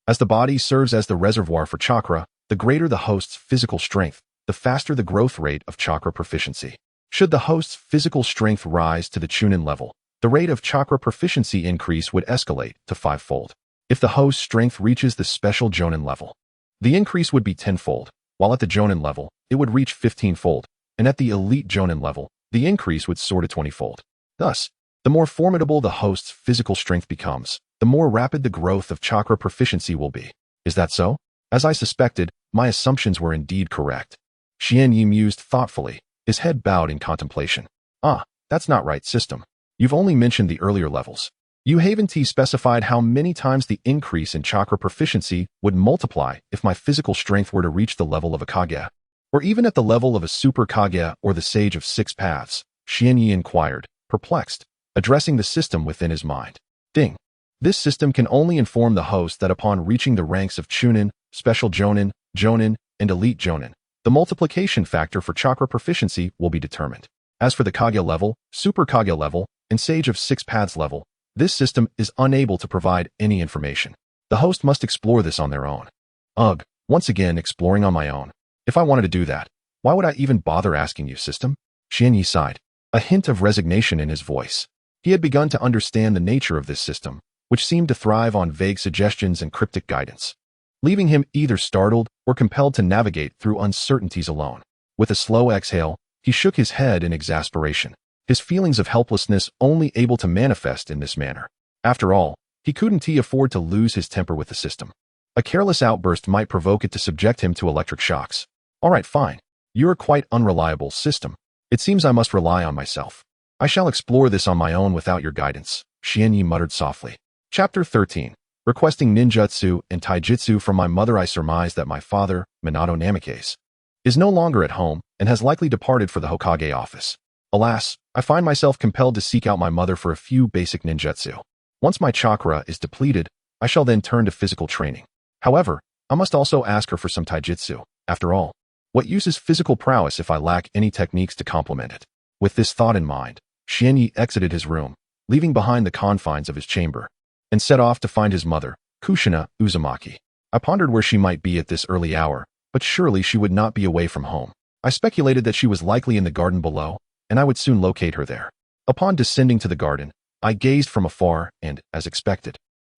As the body serves as the reservoir for chakra, the greater the host's physical strength, the faster the growth rate of chakra proficiency. Should the host's physical strength rise to the chunin level, the rate of chakra proficiency increase would escalate to 5-fold. If the host's strength reaches the special jonin level, the increase would be 10-fold, while at the jonin level, it would reach 15-fold, and at the elite jonin level, the increase would soar to 20-fold. Thus, the more formidable the host's physical strength becomes, the more rapid the growth of chakra proficiency will be. Is that so? As I suspected, my assumptions were indeed correct. Xian Yi mused thoughtfully, his head bowed in contemplation. Ah, that's not right, system. You've only mentioned the earlier levels. You haven't specified how many times the increase in chakra proficiency would multiply if my physical strength were to reach the level of a Kage, or even at the level of a super Kage or the Sage of Six Paths, Xian Yi inquired, perplexed, addressing the system within his mind. Ding. This system can only inform the host that upon reaching the ranks of Chunin, Special Jonin, Jonin, and Elite Jonin, the multiplication factor for chakra proficiency will be determined. As for the Kage level, Super Kage level, and Sage of Six Paths level, this system is unable to provide any information. The host must explore this on their own. Ugh, once again exploring on my own. If I wanted to do that, why would I even bother asking you, system? Xian Yi sighed, a hint of resignation in his voice. He had begun to understand the nature of this system, which seemed to thrive on vague suggestions and cryptic guidance, leaving him either startled or compelled to navigate through uncertainties alone. With a slow exhale, he shook his head in exasperation, his feelings of helplessness only able to manifest in this manner. After all, he couldn't afford to lose his temper with the system. A careless outburst might provoke it to subject him to electric shocks. All right, fine. You're a quite unreliable system. It seems I must rely on myself. I shall explore this on my own without your guidance, Xian Yi muttered softly. Chapter 13. Requesting ninjutsu and taijutsu from my mother. I surmise that my father, Minato Namikaze, is no longer at home and has likely departed for the Hokage office. Alas, I find myself compelled to seek out my mother for a few basic ninjutsu. Once my chakra is depleted, I shall then turn to physical training. However, I must also ask her for some taijutsu. After all, what use is physical prowess if I lack any techniques to complement it? With this thought in mind, Xian Yi exited his room, leaving behind the confines of his chamber, and set off to find his mother, Kushina Uzumaki. I pondered where she might be at this early hour, but surely she would not be away from home. I speculated that she was likely in the garden below, and I would soon locate her there. Upon descending to the garden, I gazed from afar and, as expected,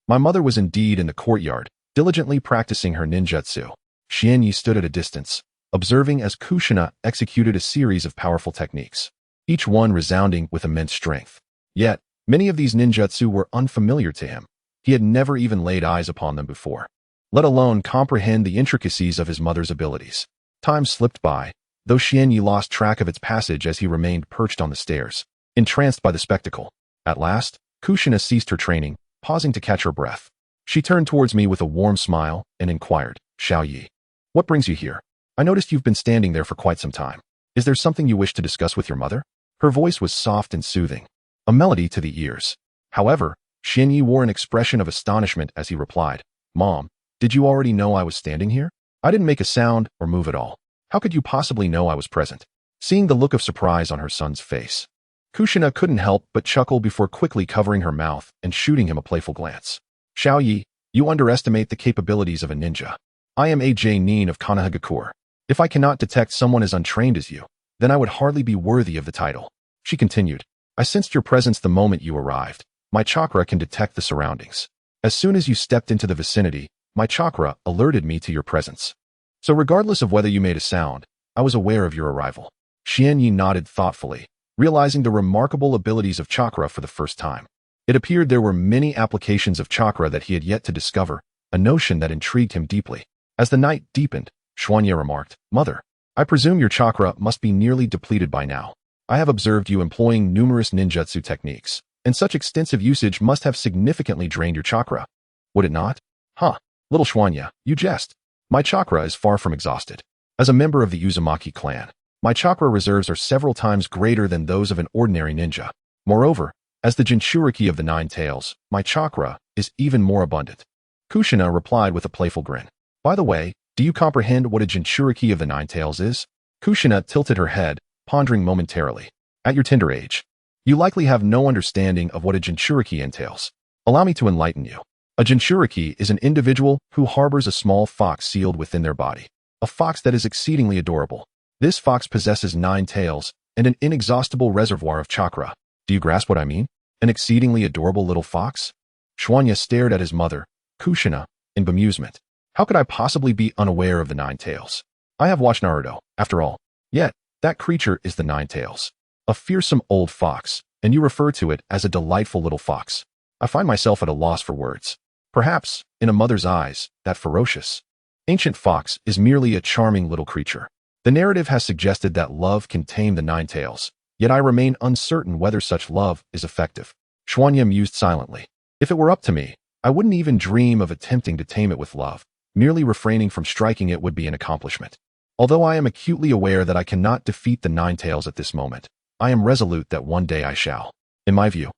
my mother was indeed in the courtyard, diligently practicing her ninjutsu. Xian Yi stood at a distance, observing as Kushina executed a series of powerful techniques, each one resounding with immense strength. Yet, many of these ninjutsu were unfamiliar to him. He had never even laid eyes upon them before, let alone comprehend the intricacies of his mother's abilities. Time slipped by, though Xian Yi lost track of its passage as he remained perched on the stairs, entranced by the spectacle. At last, Kushina ceased her training, pausing to catch her breath. She turned towards me with a warm smile and inquired, Xiao Yi, what brings you here? I noticed you've been standing there for quite some time. Is there something you wish to discuss with your mother? Her voice was soft and soothing, a melody to the ears. However, Xianyi wore an expression of astonishment as he replied, "Mom, did you already know I was standing here? I didn't make a sound or move at all. How could you possibly know I was present?" Seeing the look of surprise on her son's face, Kushina couldn't help but chuckle before quickly covering her mouth and shooting him a playful glance. "Xiaoyi, you underestimate the capabilities of a ninja. I am a genin of Konohagakure. If I cannot detect someone as untrained as you, then I would hardly be worthy of the title." She continued, "I sensed your presence the moment you arrived. My chakra can detect the surroundings. As soon as you stepped into the vicinity, my chakra alerted me to your presence. So regardless of whether you made a sound, I was aware of your arrival." Xianyi nodded thoughtfully, realizing the remarkable abilities of chakra for the first time. It appeared there were many applications of chakra that he had yet to discover, a notion that intrigued him deeply. As the night deepened, Xuanya remarked, "Mother, I presume your chakra must be nearly depleted by now. I have observed you employing numerous ninjutsu techniques, and such extensive usage must have significantly drained your chakra. Would it not?" "Huh, little Xuanya, you jest. My chakra is far from exhausted. As a member of the Uzumaki clan, my chakra reserves are several times greater than those of an ordinary ninja. Moreover, as the Jinchuriki of the Nine Tails, my chakra is even more abundant." Kushina replied with a playful grin. "By the way, do you comprehend what a Jinchuriki of the Nine Tails is?" Kushina tilted her head, pondering momentarily. "At your tender age, you likely have no understanding of what a Jinchuriki entails. Allow me to enlighten you. A Jinchuriki is an individual who harbors a small fox sealed within their body, a fox that is exceedingly adorable. This fox possesses 9 tails and an inexhaustible reservoir of chakra. Do you grasp what I mean? An exceedingly adorable little fox?" Xuanya stared at his mother, Kushina, in bemusement. How could I possibly be unaware of the 9 tails? I have watched Naruto, after all. Yet, that creature is the 9 tails. A fearsome old fox, and you refer to it as a delightful little fox. I find myself at a loss for words. Perhaps, in a mother's eyes, that ferocious, ancient fox is merely a charming little creature. The narrative has suggested that love can tame the 9 tails, yet I remain uncertain whether such love is effective. Xuanya mused silently. If it were up to me, I wouldn't even dream of attempting to tame it with love. Merely refraining from striking it would be an accomplishment. Although I am acutely aware that I cannot defeat the 9 tails at this moment, I am resolute that one day I shall. In my view,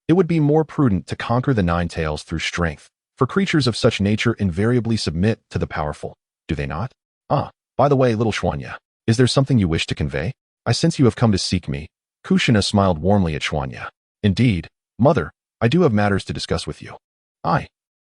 it would be more prudent to conquer the 9 tails through strength, for creatures of such nature invariably submit to the powerful, do they not? By the way, little Xuanya, is there something you wish to convey? I sense you have come to seek me. Kushina smiled warmly at Xuanya. Indeed, mother, I do have matters to discuss with you.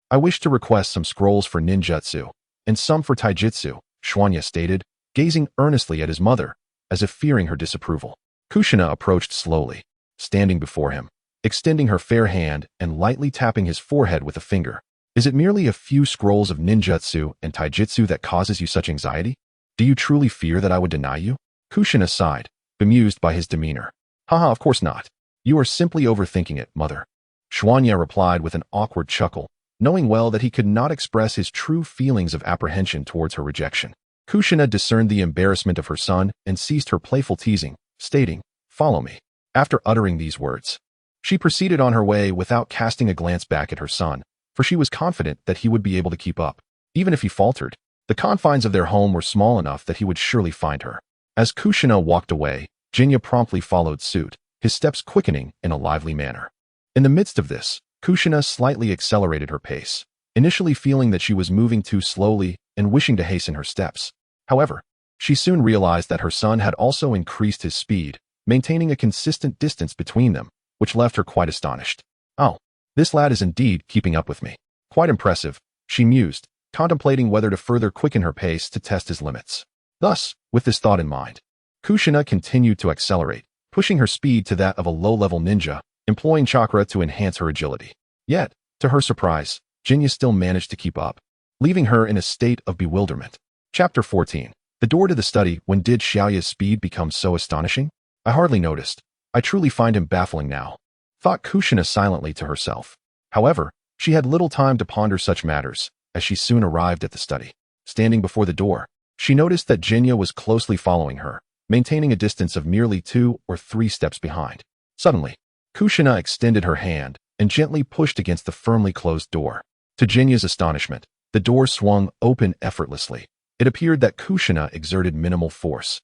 I wish to request some scrolls for ninjutsu, and some for taijutsu, Xuanya stated, gazing earnestly at his mother, as if fearing her disapproval. Kushina approached slowly, standing before him, extending her fair hand and lightly tapping his forehead with a finger. Is it merely a few scrolls of ninjutsu and taijutsu that causes you such anxiety? Do you truly fear that I would deny you? Kushina sighed, bemused by his demeanor. Haha, of course not. You are simply overthinking it, mother. Xuanya replied with an awkward chuckle, knowing well that he could not express his true feelings of apprehension towards her rejection. Kushina discerned the embarrassment of her son and ceased her playful teasing, stating, "Follow me." After uttering these words, she proceeded on her way without casting a glance back at her son, for she was confident that he would be able to keep up. Even if he faltered, the confines of their home were small enough that he would surely find her. As Kushina walked away, Jinya promptly followed suit, his steps quickening in a lively manner. In the midst of this, Kushina slightly accelerated her pace, initially feeling that she was moving too slowly and wishing to hasten her steps. However, she soon realized that her son had also increased his speed, maintaining a consistent distance between them, which left her quite astonished. Oh, this lad is indeed keeping up with me. Quite impressive, she mused, contemplating whether to further quicken her pace to test his limits. Thus, with this thought in mind, Kushina continued to accelerate, pushing her speed to that of a low-level ninja, employing chakra to enhance her agility. Yet, to her surprise, Jinya still managed to keep up, leaving her in a state of bewilderment. Chapter 14. The door to the study. When did Xiaoya's speed become so astonishing? I hardly noticed. I truly find him baffling now, thought Kushina silently to herself. However, she had little time to ponder such matters, as she soon arrived at the study. Standing before the door, she noticed that Jinya was closely following her, maintaining a distance of merely 2 or 3 steps behind. Suddenly, Kushina extended her hand and gently pushed against the firmly closed door. To Jinya's astonishment, the door swung open effortlessly. It appeared that Kushina exerted minimal force,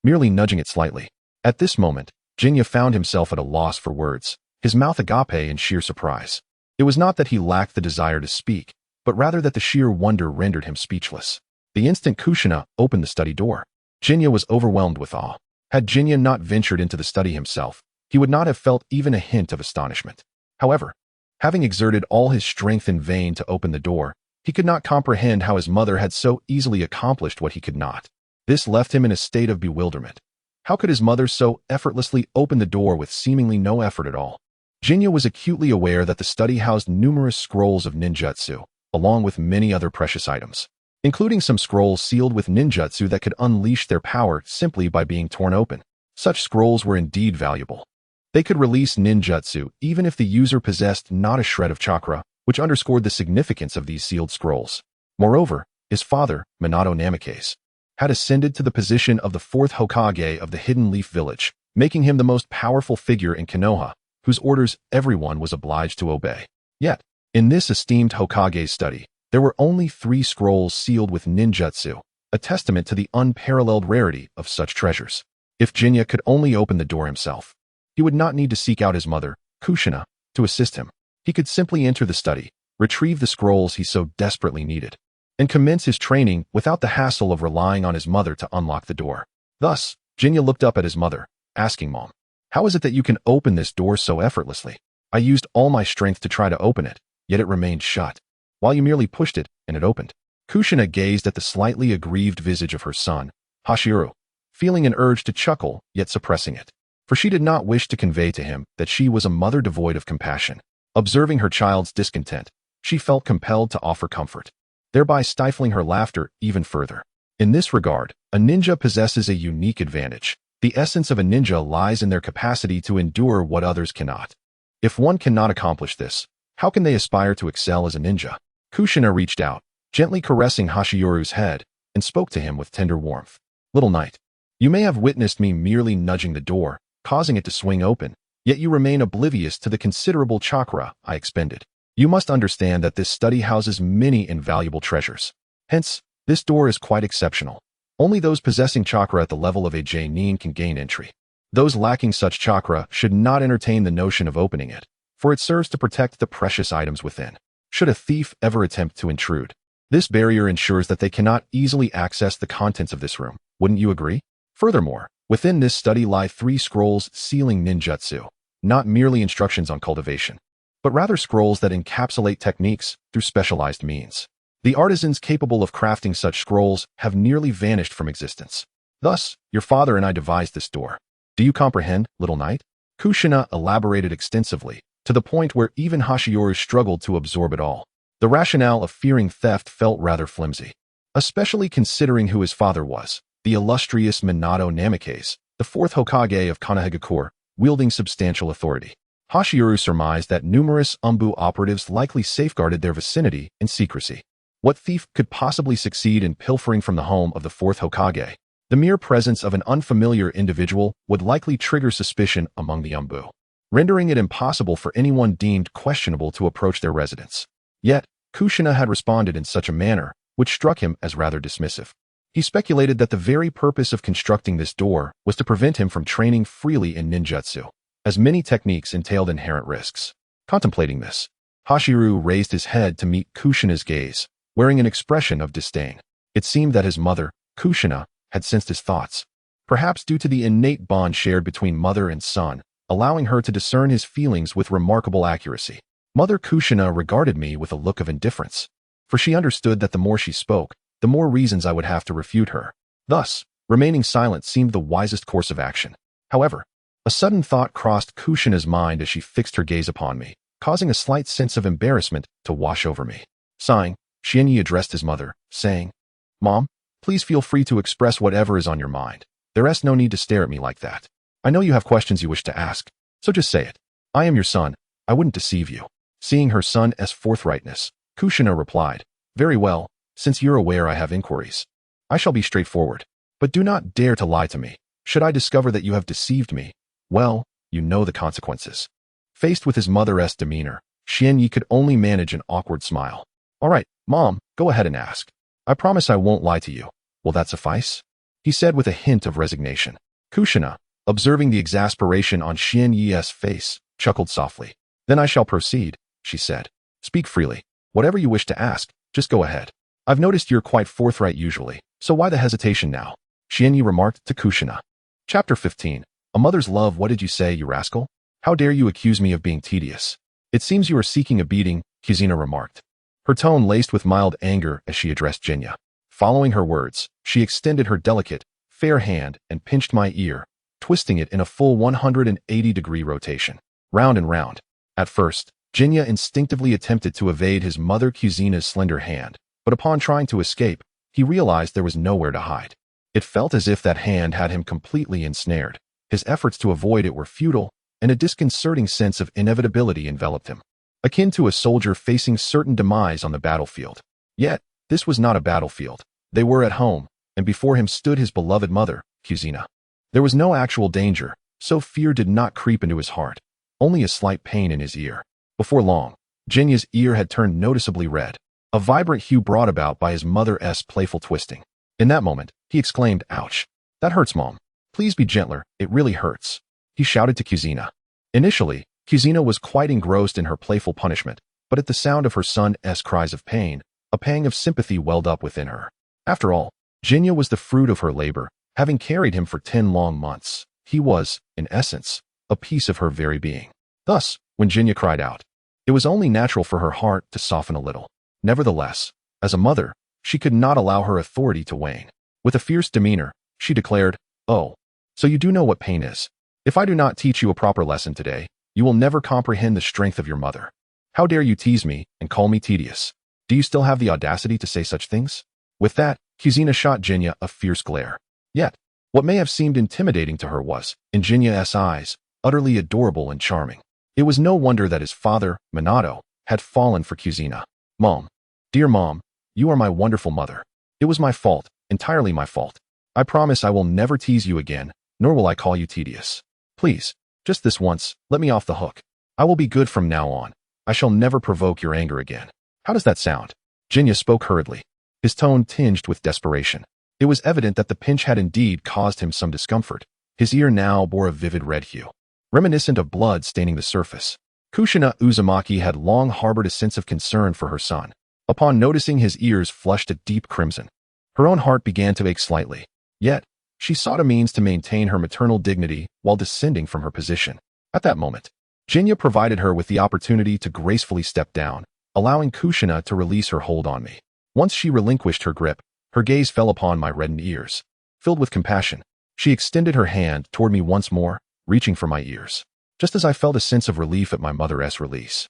merely nudging it slightly. At this moment, Jinya found himself at a loss for words, his mouth agape in sheer surprise. It was not that he lacked the desire to speak, but rather that the sheer wonder rendered him speechless. The instant Kushina opened the study door, Jinya was overwhelmed with awe. Had Jinya not ventured into the study himself, he would not have felt even a hint of astonishment. However, having exerted all his strength in vain to open the door, he could not comprehend how his mother had so easily accomplished what he could not. This left him in a state of bewilderment. How could his mother so effortlessly open the door with seemingly no effort at all? Jinya was acutely aware that the study housed numerous scrolls of ninjutsu, along with many other precious items, including some scrolls sealed with ninjutsu that could unleash their power simply by being torn open. Such scrolls were indeed valuable. They could release ninjutsu even if the user possessed not a shred of chakra, which underscored the significance of these sealed scrolls. Moreover, his father, Minato Namikaze, had ascended to the position of the fourth Hokage of the Hidden Leaf Village, making him the most powerful figure in Konoha, whose orders everyone was obliged to obey. Yet, in this esteemed Hokage's study, there were only 3 scrolls sealed with ninjutsu, a testament to the unparalleled rarity of such treasures. If Jinya could only open the door himself, he would not need to seek out his mother, Kushina, to assist him. He could simply enter the study, retrieve the scrolls he so desperately needed, and commence his training without the hassle of relying on his mother to unlock the door. Thus, Jinya looked up at his mother, asking Mom, "How is it that you can open this door so effortlessly? I used all my strength to try to open it, yet it remained shut, while you merely pushed it and it opened." Kushina gazed at the slightly aggrieved visage of her son, Hashiro, feeling an urge to chuckle, yet suppressing it, for she did not wish to convey to him that she was a mother devoid of compassion. Observing her child's discontent, she felt compelled to offer comfort, thereby stifling her laughter even further. In this regard, a ninja possesses a unique advantage. The essence of a ninja lies in their capacity to endure what others cannot. If one cannot accomplish this, how can they aspire to excel as a ninja? Kushina reached out, gently caressing Hashiyoru's head, and spoke to him with tender warmth. "Little knight, you may have witnessed me merely nudging the door, causing it to swing open, yet you remain oblivious to the considerable chakra I expended. You must understand that this study houses many invaluable treasures. Hence, this door is quite exceptional. Only those possessing chakra at the level of a genin can gain entry. Those lacking such chakra should not entertain the notion of opening it, for it serves to protect the precious items within. Should a thief ever attempt to intrude, this barrier ensures that they cannot easily access the contents of this room. Wouldn't you agree? Furthermore, within this study lie 3 scrolls sealing ninjutsu, not merely instructions on cultivation, but rather scrolls that encapsulate techniques through specialized means. The artisans capable of crafting such scrolls have nearly vanished from existence. Thus, your father and I devised this door. Do you comprehend, little knight?" Kushina elaborated extensively, to the point where even Hashiyoru struggled to absorb it all. The rationale of fearing theft felt rather flimsy, especially considering who his father was, the illustrious Minato Namikaze, the 4th Hokage of Konohagakure, wielding substantial authority. Hashiyoru surmised that numerous Umbu operatives likely safeguarded their vicinity in secrecy. What thief could possibly succeed in pilfering from the home of the 4th Hokage? The mere presence of an unfamiliar individual would likely trigger suspicion among the Umbu, rendering it impossible for anyone deemed questionable to approach their residence. Yet, Kushina had responded in such a manner, which struck him as rather dismissive. He speculated that the very purpose of constructing this door was to prevent him from training freely in ninjutsu, as many techniques entailed inherent risks. Contemplating this, Hashiru raised his head to meet Kushina's gaze, wearing an expression of disdain. It seemed that his mother, Kushina, had sensed his thoughts, perhaps due to the innate bond shared between mother and son, allowing her to discern his feelings with remarkable accuracy. Mother Kushina regarded me with a look of indifference, for she understood that the more she spoke, the more reasons I would have to refute her. Thus, remaining silent seemed the wisest course of action. However, a sudden thought crossed Kushina's mind as she fixed her gaze upon me, causing a slight sense of embarrassment to wash over me. Sighing, Xianyi addressed his mother, saying, "Mom, please feel free to express whatever is on your mind. There's no need to stare at me like that. I know you have questions you wish to ask, so just say it. I am your son. I wouldn't deceive you." Seeing her son's forthrightness, Kushina replied, "Very well, since you're aware I have inquiries. I shall be straightforward, but do not dare to lie to me. Should I discover that you have deceived me, well, you know the consequences." Faced with his mother's demeanor, Xianyi could only manage an awkward smile. "All right, Mom, go ahead and ask. I promise I won't lie to you. Will that suffice?" he said with a hint of resignation. Kushina, Observing the exasperation on Xian Yi's face, chuckled softly. Then I shall proceed, she said. Speak freely. Whatever you wish to ask, just go ahead. I've noticed you're quite forthright usually, so why the hesitation now? Xian Yi remarked to Kushina. Chapter 15. A mother's love. What did you say, you rascal? How dare you accuse me of being tedious? It seems you are seeking a beating, Kuzina remarked. Her tone laced with mild anger as she addressed Jinya. Following her words, she extended her delicate, fair hand and pinched my ear, twisting it in a full 180-degree rotation, round and round. At first, Jinya instinctively attempted to evade his mother Kuzina's slender hand, but upon trying to escape, he realized there was nowhere to hide. It felt as if that hand had him completely ensnared. His efforts to avoid it were futile, and a disconcerting sense of inevitability enveloped him, akin to a soldier facing certain demise on the battlefield. Yet, this was not a battlefield. They were at home, and before him stood his beloved mother, Kuzina. There was no actual danger, so fear did not creep into his heart, only a slight pain in his ear. Before long, Jinya's ear had turned noticeably red, a vibrant hue brought about by his mother's playful twisting. In that moment, he exclaimed, "Ouch! That hurts, Mom. Please be gentler, it really hurts," he shouted to Kuzina. Initially, Kuzina was quite engrossed in her playful punishment, but at the sound of her son's cries of pain, a pang of sympathy welled up within her. After all, Jinya was the fruit of her labor, having carried him for 10 long months. He was, in essence, a piece of her very being. Thus, when Jinya cried out, it was only natural for her heart to soften a little. Nevertheless, as a mother, she could not allow her authority to wane. With a fierce demeanor, she declared, "Oh, so you do know what pain is. If I do not teach you a proper lesson today, you will never comprehend the strength of your mother. How dare you tease me and call me tedious? Do you still have the audacity to say such things?" With that, Kuzina shot Jinya a fierce glare. Yet, what may have seemed intimidating to her was, in Jinya's eyes, utterly adorable and charming. It was no wonder that his father, Minato, had fallen for Kuzina. "Mom, dear Mom, you are my wonderful mother. It was my fault, entirely my fault. I promise I will never tease you again, nor will I call you tedious. Please, just this once, let me off the hook. I will be good from now on. I shall never provoke your anger again. How does that sound?" Jinya spoke hurriedly, his tone tinged with desperation. It was evident that the pinch had indeed caused him some discomfort. His ear now bore a vivid red hue, reminiscent of blood staining the surface. Kushina Uzumaki had long harbored a sense of concern for her son. Upon noticing his ears flushed a deep crimson, her own heart began to ache slightly. Yet, she sought a means to maintain her maternal dignity while descending from her position. At that moment, Jinya provided her with the opportunity to gracefully step down, allowing Kushina to release her hold on me. Once she relinquished her grip, her gaze fell upon my reddened ears. Filled with compassion, she extended her hand toward me once more, reaching for my ears. Just as I felt a sense of relief at my mother's release,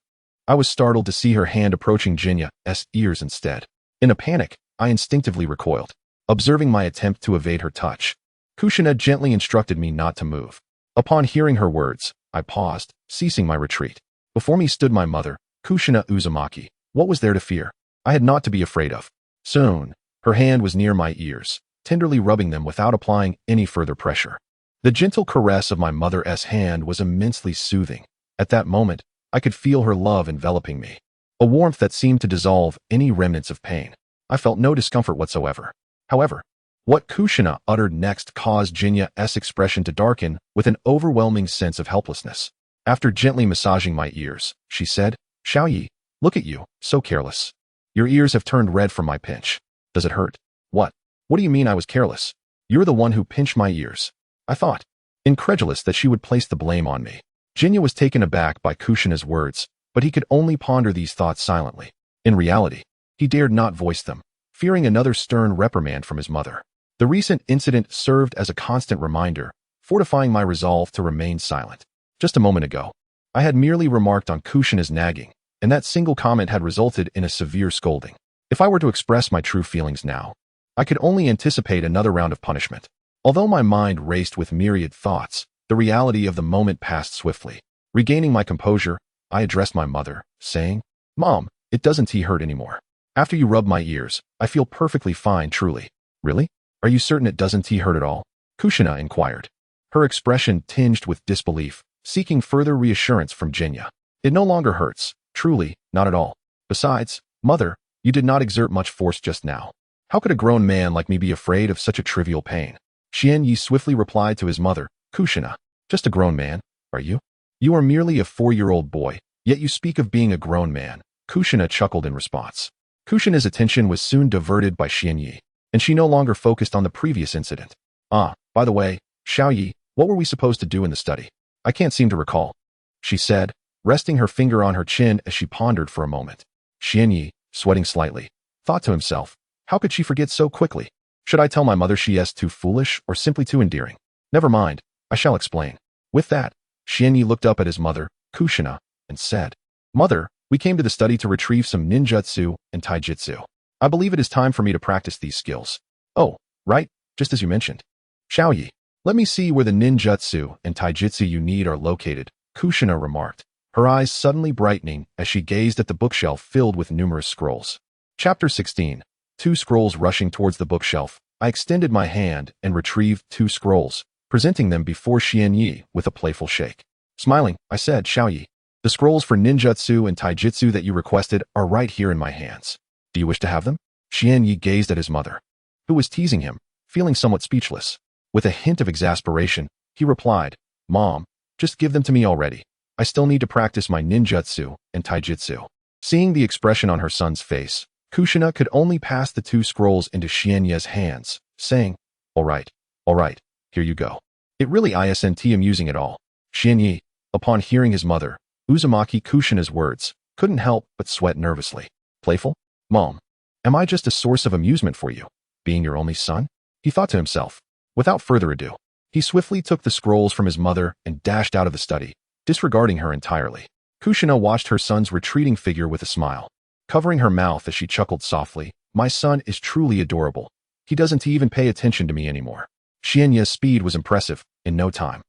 I was startled to see her hand approaching Jinya's ears instead. In a panic, I instinctively recoiled, observing my attempt to evade her touch. Kushina gently instructed me not to move. Upon hearing her words, I paused, ceasing my retreat. Before me stood my mother, Kushina Uzumaki. What was there to fear? I had naught to be afraid of. Soon, her hand was near my ears, tenderly rubbing them without applying any further pressure. The gentle caress of my mother's hand was immensely soothing. At that moment, I could feel her love enveloping me, a warmth that seemed to dissolve any remnants of pain. I felt no discomfort whatsoever. However, what Kushina uttered next caused Jinya's expression to darken with an overwhelming sense of helplessness. After gently massaging my ears, she said, "Xiaoyi, look at you, so careless. Your ears have turned red from my pinch. Does it hurt?" "What? What do you mean I was careless? You're the one who pinched my ears," I thought, incredulous that she would place the blame on me. Jinya was taken aback by Kushina's words, but he could only ponder these thoughts silently. In reality, he dared not voice them, fearing another stern reprimand from his mother. The recent incident served as a constant reminder, fortifying my resolve to remain silent. Just a moment ago, I had merely remarked on Kushina's nagging, and that single comment had resulted in a severe scolding. If I were to express my true feelings now, I could only anticipate another round of punishment. Although my mind raced with myriad thoughts, the reality of the moment passed swiftly. Regaining my composure, I addressed my mother, saying, "Mom, it doesn't hurt anymore. After you rubbed my ears, I feel perfectly fine, truly." "Really? Are you certain it doesn't hurt at all?" Kushina inquired, her expression tinged with disbelief, seeking further reassurance from Jinya. "It no longer hurts, truly, not at all. Besides, mother, you did not exert much force just now. How could a grown man like me be afraid of such a trivial pain?" Xian Yi swiftly replied to his mother, Kushina, just a grown man, are you? You are merely a 4-year-old boy, yet you speak of being a grown man. Kushina chuckled in response. Kushina's attention was soon diverted by Xianyi, and she no longer focused on the previous incident. By the way, Xiaoyi, what were we supposed to do in the study? I can't seem to recall, she said, resting her finger on her chin as she pondered for a moment. Xianyi, sweating slightly, thought to himself, how could she forget so quickly? Should I tell my mother she is too foolish or simply too endearing? Never mind, I shall explain. With that, Xianyi looked up at his mother, Kushina, and said, Mother, we came to the study to retrieve some ninjutsu and taijutsu. I believe it is time for me to practice these skills. Oh, right, just as you mentioned. Xiaoyi, let me see where the ninjutsu and taijutsu you need are located, Kushina remarked, her eyes suddenly brightening as she gazed at the bookshelf filled with numerous scrolls. Chapter 16. 2 scrolls rushing towards the bookshelf. I extended my hand and retrieved 2 scrolls, presenting them before Xianyi with a playful shake. Smiling, I said, Xiaoyi, the scrolls for ninjutsu and taijutsu that you requested are right here in my hands. Do you wish to have them? Xianyi gazed at his mother, who was teasing him, feeling somewhat speechless. With a hint of exasperation, he replied, Mom, just give them to me already. I still need to practice my ninjutsu and taijutsu. Seeing the expression on her son's face, Kushina could only pass the 2 scrolls into Xianyi's hands, saying, all right, here you go. It really isn't amusing at all. Xianyi, upon hearing his mother, Uzumaki Kushina's words, couldn't help but sweat nervously. Playful? Mom, am I just a source of amusement for you, being your only son? He thought to himself. Without further ado, he swiftly took the scrolls from his mother and dashed out of the study, disregarding her entirely. Kushina watched her son's retreating figure with a smile, covering her mouth as she chuckled softly. My son is truly adorable. He doesn't even pay attention to me anymore. Xianyi's speed was impressive. In no time,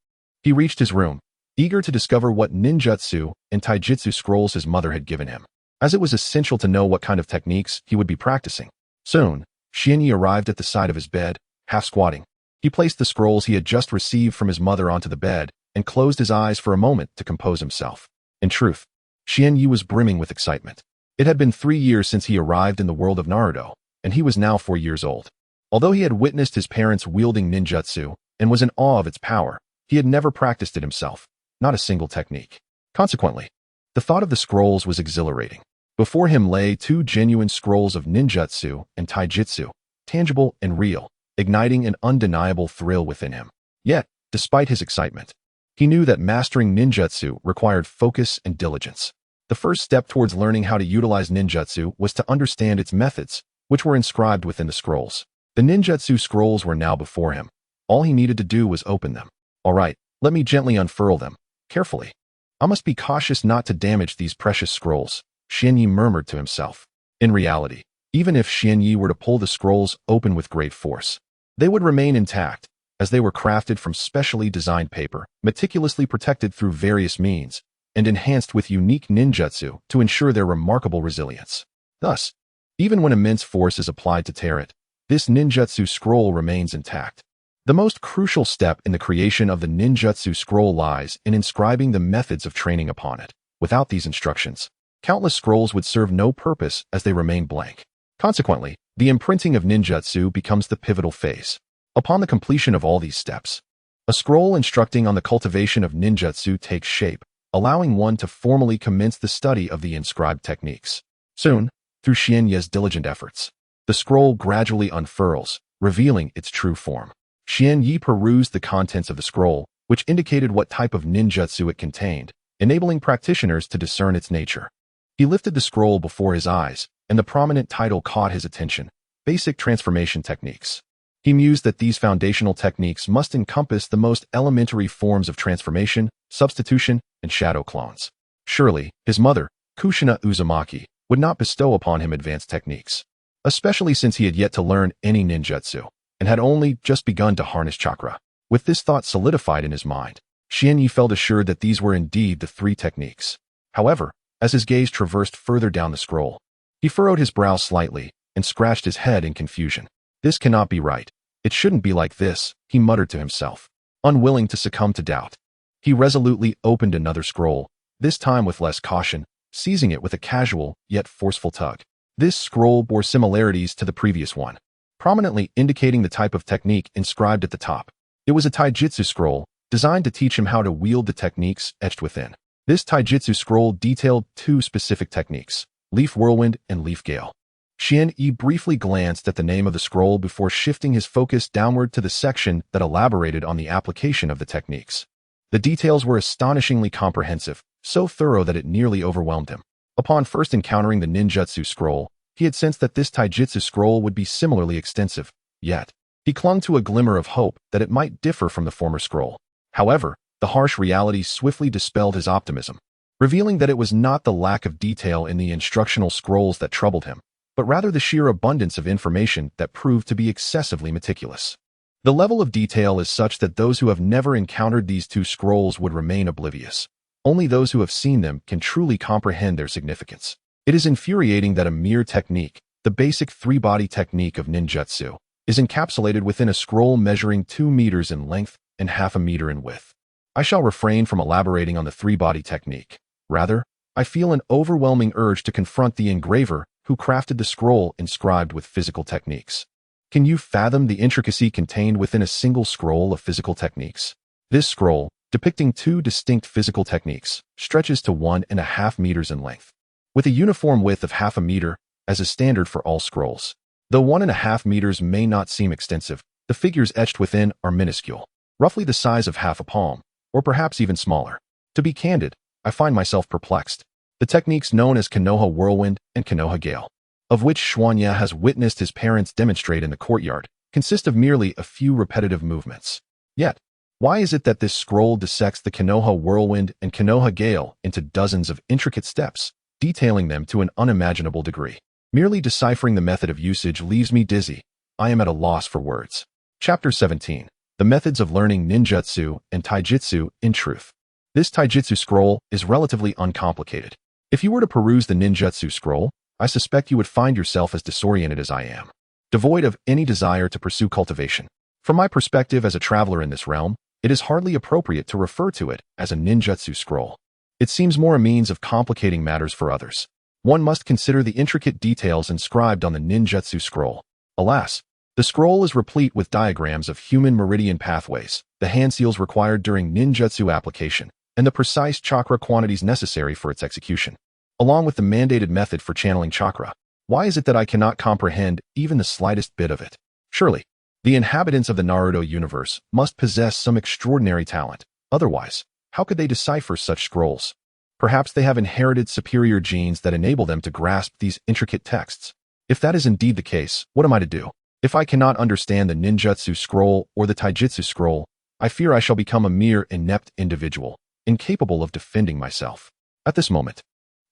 he reached his room, eager to discover what ninjutsu and taijutsu scrolls his mother had given him, as it was essential to know what kind of techniques he would be practicing. Soon, Xianyi arrived at the side of his bed, half squatting. He placed the scrolls he had just received from his mother onto the bed and closed his eyes for a moment to compose himself. In truth, Xianyi was brimming with excitement. It had been 3 years since he arrived in the world of Naruto, and he was now 4 years old. Although he had witnessed his parents wielding ninjutsu and was in awe of its power, he had never practiced it himself, not a single technique. Consequently, the thought of the scrolls was exhilarating. Before him lay 2 genuine scrolls of ninjutsu and taijutsu, tangible and real, igniting an undeniable thrill within him. Yet, despite his excitement, he knew that mastering ninjutsu required focus and diligence. The first step towards learning how to utilize ninjutsu was to understand its methods, which were inscribed within the scrolls. The ninjutsu scrolls were now before him. All he needed to do was open them. All right, let me gently unfurl them, carefully. I must be cautious not to damage these precious scrolls, Xianyi murmured to himself. In reality, even if Xianyi were to pull the scrolls open with great force, they would remain intact, as they were crafted from specially designed paper, meticulously protected through various means, and enhanced with unique ninjutsu to ensure their remarkable resilience. Thus, even when immense force is applied to tear it, this ninjutsu scroll remains intact. The most crucial step in the creation of the ninjutsu scroll lies in inscribing the methods of training upon it. Without these instructions, countless scrolls would serve no purpose as they remain blank. Consequently, the imprinting of ninjutsu becomes the pivotal phase. Upon the completion of all these steps, a scroll instructing on the cultivation of ninjutsu takes shape, allowing one to formally commence the study of the inscribed techniques. Soon, through Xianyi's diligent efforts, the scroll gradually unfurls, revealing its true form. Xianyi perused the contents of the scroll, which indicated what type of ninjutsu it contained, enabling practitioners to discern its nature. He lifted the scroll before his eyes, and the prominent title caught his attention: Basic Transformation Techniques. He mused that these foundational techniques must encompass the most elementary forms of transformation, substitution, and shadow clones. Surely, his mother, Kushina Uzumaki, would not bestow upon him advanced techniques, especially since he had yet to learn any ninjutsu, and had only just begun to harness chakra. With this thought solidified in his mind, Xianyi felt assured that these were indeed the 3 techniques. However, as his gaze traversed further down the scroll, he furrowed his brow slightly and scratched his head in confusion. This cannot be right. It shouldn't be like this, he muttered to himself. Unwilling to succumb to doubt, he resolutely opened another scroll, this time with less caution, seizing it with a casual yet forceful tug. This scroll bore similarities to the previous one, prominently indicating the type of technique inscribed at the top. It was a taijutsu scroll, designed to teach him how to wield the techniques etched within. This taijutsu scroll detailed 2 specific techniques, Leaf Whirlwind and Leaf Gale. Xian-Yi briefly glanced at the name of the scroll before shifting his focus downward to the section that elaborated on the application of the techniques. The details were astonishingly comprehensive, so thorough that it nearly overwhelmed him. Upon first encountering the ninjutsu scroll, he had sensed that this taijutsu scroll would be similarly extensive, yet he clung to a glimmer of hope that it might differ from the former scroll. However, the harsh reality swiftly dispelled his optimism, revealing that it was not the lack of detail in the instructional scrolls that troubled him, but rather the sheer abundance of information that proved to be excessively meticulous. The level of detail is such that those who have never encountered these 2 scrolls would remain oblivious. Only those who have seen them can truly comprehend their significance. It is infuriating that a mere technique, the basic 3-body technique of ninjutsu, is encapsulated within a scroll measuring 2 meters in length and half a meter in width. I shall refrain from elaborating on the 3-body technique. Rather, I feel an overwhelming urge to confront the engraver who crafted the scroll inscribed with physical techniques. Can you fathom the intricacy contained within a single scroll of physical techniques? This scroll, depicting 2 distinct physical techniques, stretches to 1.5 meters in length, with a uniform width of half a meter as a standard for all scrolls. Though 1.5 meters may not seem extensive, the figures etched within are minuscule, roughly the size of half a palm, or perhaps even smaller. To be candid, I find myself perplexed. The techniques known as Konoha Whirlwind and Konoha Gale, of which Xuanya has witnessed his parents demonstrate in the courtyard, consist of merely a few repetitive movements. Yet, why is it that this scroll dissects the Konoha Whirlwind and Konoha Gale into dozens of intricate steps, detailing them to an unimaginable degree? Merely deciphering the method of usage leaves me dizzy. I am at a loss for words. Chapter 17. The Methods of Learning Ninjutsu and Taijutsu in Truth. This taijutsu scroll is relatively uncomplicated. If you were to peruse the ninjutsu scroll, I suspect you would find yourself as disoriented as I am, devoid of any desire to pursue cultivation. From my perspective as a traveler in this realm, it is hardly appropriate to refer to it as a ninjutsu scroll. It seems more a means of complicating matters for others. One must consider the intricate details inscribed on the ninjutsu scroll. Alas, the scroll is replete with diagrams of human meridian pathways, the hand seals required during ninjutsu application, and the precise chakra quantities necessary for its execution, along with the mandated method for channeling chakra. Why is it that I cannot comprehend even the slightest bit of it? Surely, the inhabitants of the Naruto universe must possess some extraordinary talent. Otherwise, how could they decipher such scrolls? Perhaps they have inherited superior genes that enable them to grasp these intricate texts. If that is indeed the case, what am I to do? If I cannot understand the ninjutsu scroll or the taijutsu scroll, I fear I shall become a mere inept individual, incapable of defending myself. At this moment,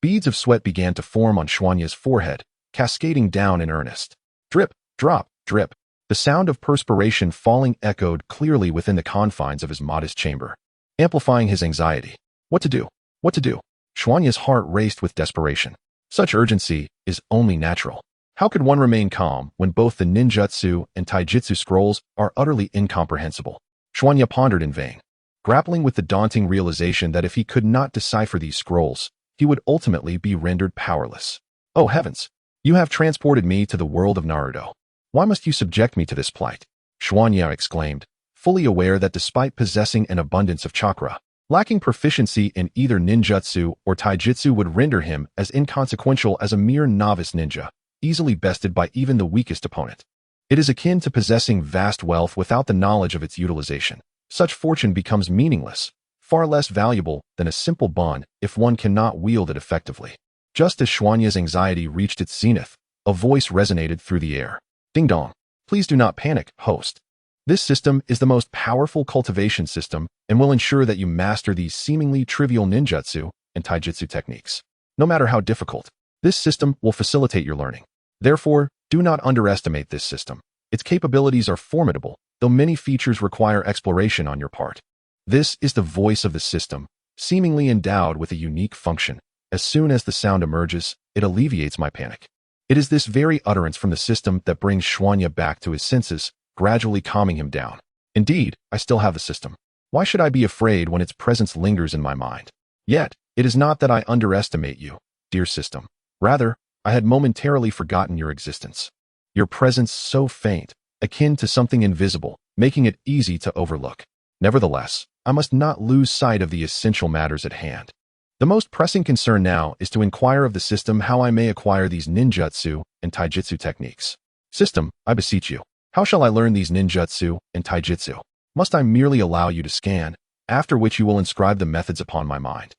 beads of sweat began to form on Xuanya's forehead, cascading down in earnest. Drip, drop, drip. The sound of perspiration falling echoed clearly within the confines of his modest chamber, amplifying his anxiety. What to do? What to do? Xuanya's heart raced with desperation. Such urgency is only natural. How could one remain calm when both the ninjutsu and taijutsu scrolls are utterly incomprehensible? Xuanya pondered in vain, grappling with the daunting realization that if he could not decipher these scrolls, he would ultimately be rendered powerless. Oh heavens! You have transported me to the world of Naruto. Why must you subject me to this plight? Xuanya exclaimed, fully aware that despite possessing an abundance of chakra, lacking proficiency in either ninjutsu or taijutsu would render him as inconsequential as a mere novice ninja, easily bested by even the weakest opponent. It is akin to possessing vast wealth without the knowledge of its utilization. Such fortune becomes meaningless, far less valuable than a simple bond if one cannot wield it effectively. Just as Xuanya's anxiety reached its zenith, a voice resonated through the air. Ding dong. Please do not panic, host. This system is the most powerful cultivation system and will ensure that you master these seemingly trivial ninjutsu and taijutsu techniques. No matter how difficult, this system will facilitate your learning. Therefore, do not underestimate this system. Its capabilities are formidable, though many features require exploration on your part. This is the voice of the system, seemingly endowed with a unique function. As soon as the sound emerges, it alleviates my panic. It is this very utterance from the system that brings Xuanya back to his senses, gradually calming him down. Indeed, I still have the system. Why should I be afraid when its presence lingers in my mind? Yet, it is not that I underestimate you, dear system. Rather, I had momentarily forgotten your existence. Your presence so faint, akin to something invisible, making it easy to overlook. Nevertheless, I must not lose sight of the essential matters at hand. The most pressing concern now is to inquire of the system how I may acquire these ninjutsu and taijutsu techniques. System, I beseech you, how shall I learn these ninjutsu and taijutsu? Must I merely allow you to scan, after which you will inscribe the methods upon my mind?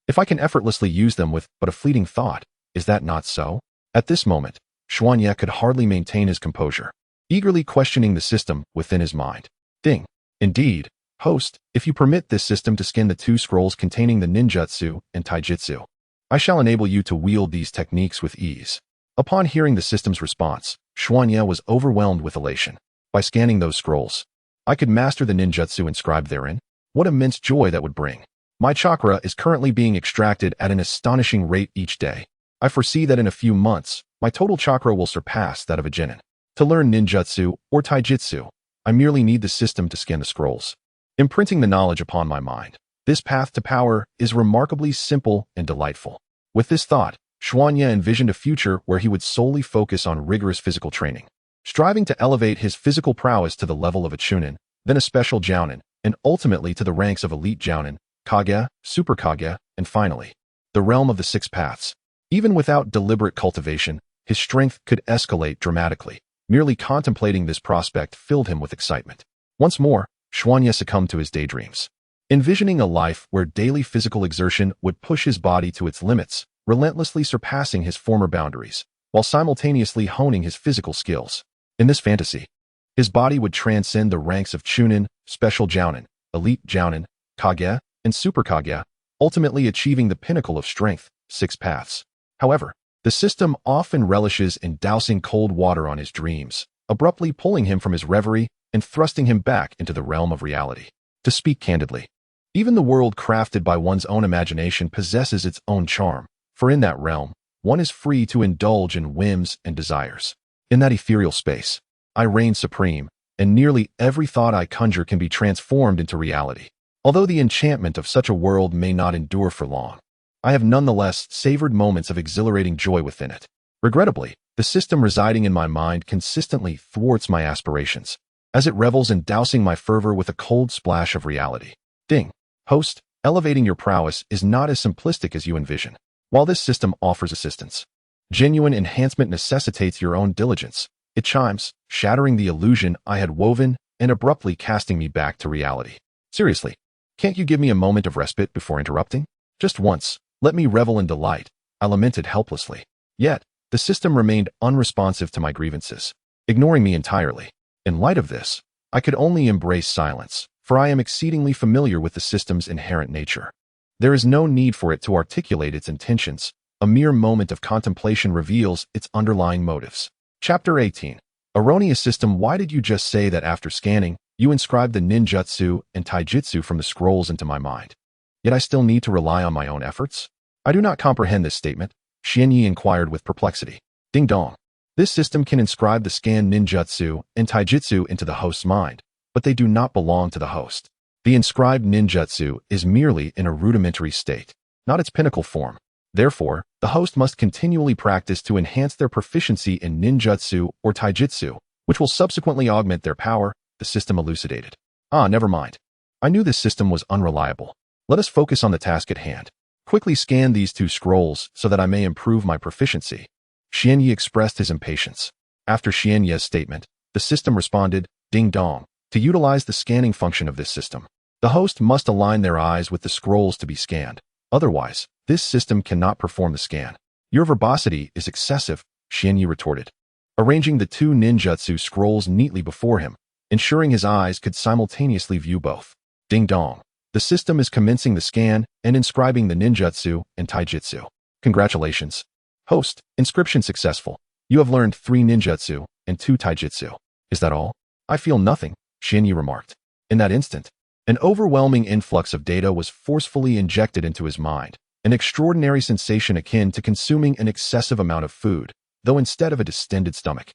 If I can effortlessly use them with but a fleeting thought, is that not so? At this moment, Xuanye could hardly maintain his composure, eagerly questioning the system within his mind. Ding. Indeed, host, if you permit this system to scan the 2 scrolls containing the ninjutsu and taijutsu, I shall enable you to wield these techniques with ease. Upon hearing the system's response, Xuanye was overwhelmed with elation. By scanning those scrolls, I could master the ninjutsu inscribed therein. What immense joy that would bring. My chakra is currently being extracted at an astonishing rate each day. I foresee that in a few months, my total chakra will surpass that of a genin. To learn ninjutsu or taijutsu, I merely need the system to scan the scrolls, imprinting the knowledge upon my mind. This path to power is remarkably simple and delightful. With this thought, Xuanye envisioned a future where he would solely focus on rigorous physical training, striving to elevate his physical prowess to the level of a chunin, then a special jounin, and ultimately to the ranks of elite jounin, kage, super kage, and finally, the realm of the 6 paths. Even without deliberate cultivation, his strength could escalate dramatically. Merely contemplating this prospect filled him with excitement. Once more, Xuanye succumbed to his daydreams, envisioning a life where daily physical exertion would push his body to its limits, relentlessly surpassing his former boundaries, while simultaneously honing his physical skills. In this fantasy, his body would transcend the ranks of chunin, special jounin, elite jounin, kage, and super kage, ultimately achieving the pinnacle of strength, 6 paths. However, the system often relishes in dousing cold water on his dreams, abruptly pulling him from his reverie and thrusting him back into the realm of reality. To speak candidly, even the world crafted by one's own imagination possesses its own charm, for in that realm, one is free to indulge in whims and desires. In that ethereal space, I reign supreme, and nearly every thought I conjure can be transformed into reality. Although the enchantment of such a world may not endure for long, I have nonetheless savored moments of exhilarating joy within it. Regrettably, the system residing in my mind consistently thwarts my aspirations, as it revels in dousing my fervor with a cold splash of reality. Ding. Host, elevating your prowess is not as simplistic as you envision. While this system offers assistance, genuine enhancement necessitates your own diligence. It chimes, shattering the illusion I had woven and abruptly casting me back to reality. Seriously, can't you give me a moment of respite before interrupting? Just once. Let me revel in delight, I lamented helplessly. Yet, the system remained unresponsive to my grievances, ignoring me entirely. In light of this, I could only embrace silence, for I am exceedingly familiar with the system's inherent nature. There is no need for it to articulate its intentions. A mere moment of contemplation reveals its underlying motives. Chapter 18. Erroneous system. Why did you just say that after scanning, you inscribed the ninjutsu and taijutsu from the scrolls into my mind? Yet I still need to rely on my own efforts? I do not comprehend this statement, Xuanye inquired with perplexity. Ding dong. This system can inscribe the scanned ninjutsu and taijutsu into the host's mind, but they do not belong to the host. The inscribed ninjutsu is merely in a rudimentary state, not its pinnacle form. Therefore, the host must continually practice to enhance their proficiency in ninjutsu or taijutsu, which will subsequently augment their power, the system elucidated. Never mind. I knew this system was unreliable. Let us focus on the task at hand. Quickly scan these 2 scrolls so that I may improve my proficiency. Xuanye expressed his impatience. After Xuanye's statement, the system responded, ding dong. To utilize the scanning function of this system, the host must align their eyes with the scrolls to be scanned. Otherwise, this system cannot perform the scan. Your verbosity is excessive, Xuanye retorted, arranging the 2 ninjutsu scrolls neatly before him, ensuring his eyes could simultaneously view both. Ding dong. The system is commencing the scan and inscribing the ninjutsu and taijutsu. Congratulations. Host, inscription successful. You have learned 3 ninjutsu and 2 taijutsu. Is that all? I feel nothing, Xuanye remarked. In that instant, an overwhelming influx of data was forcefully injected into his mind, an extraordinary sensation akin to consuming an excessive amount of food, though instead of a distended stomach.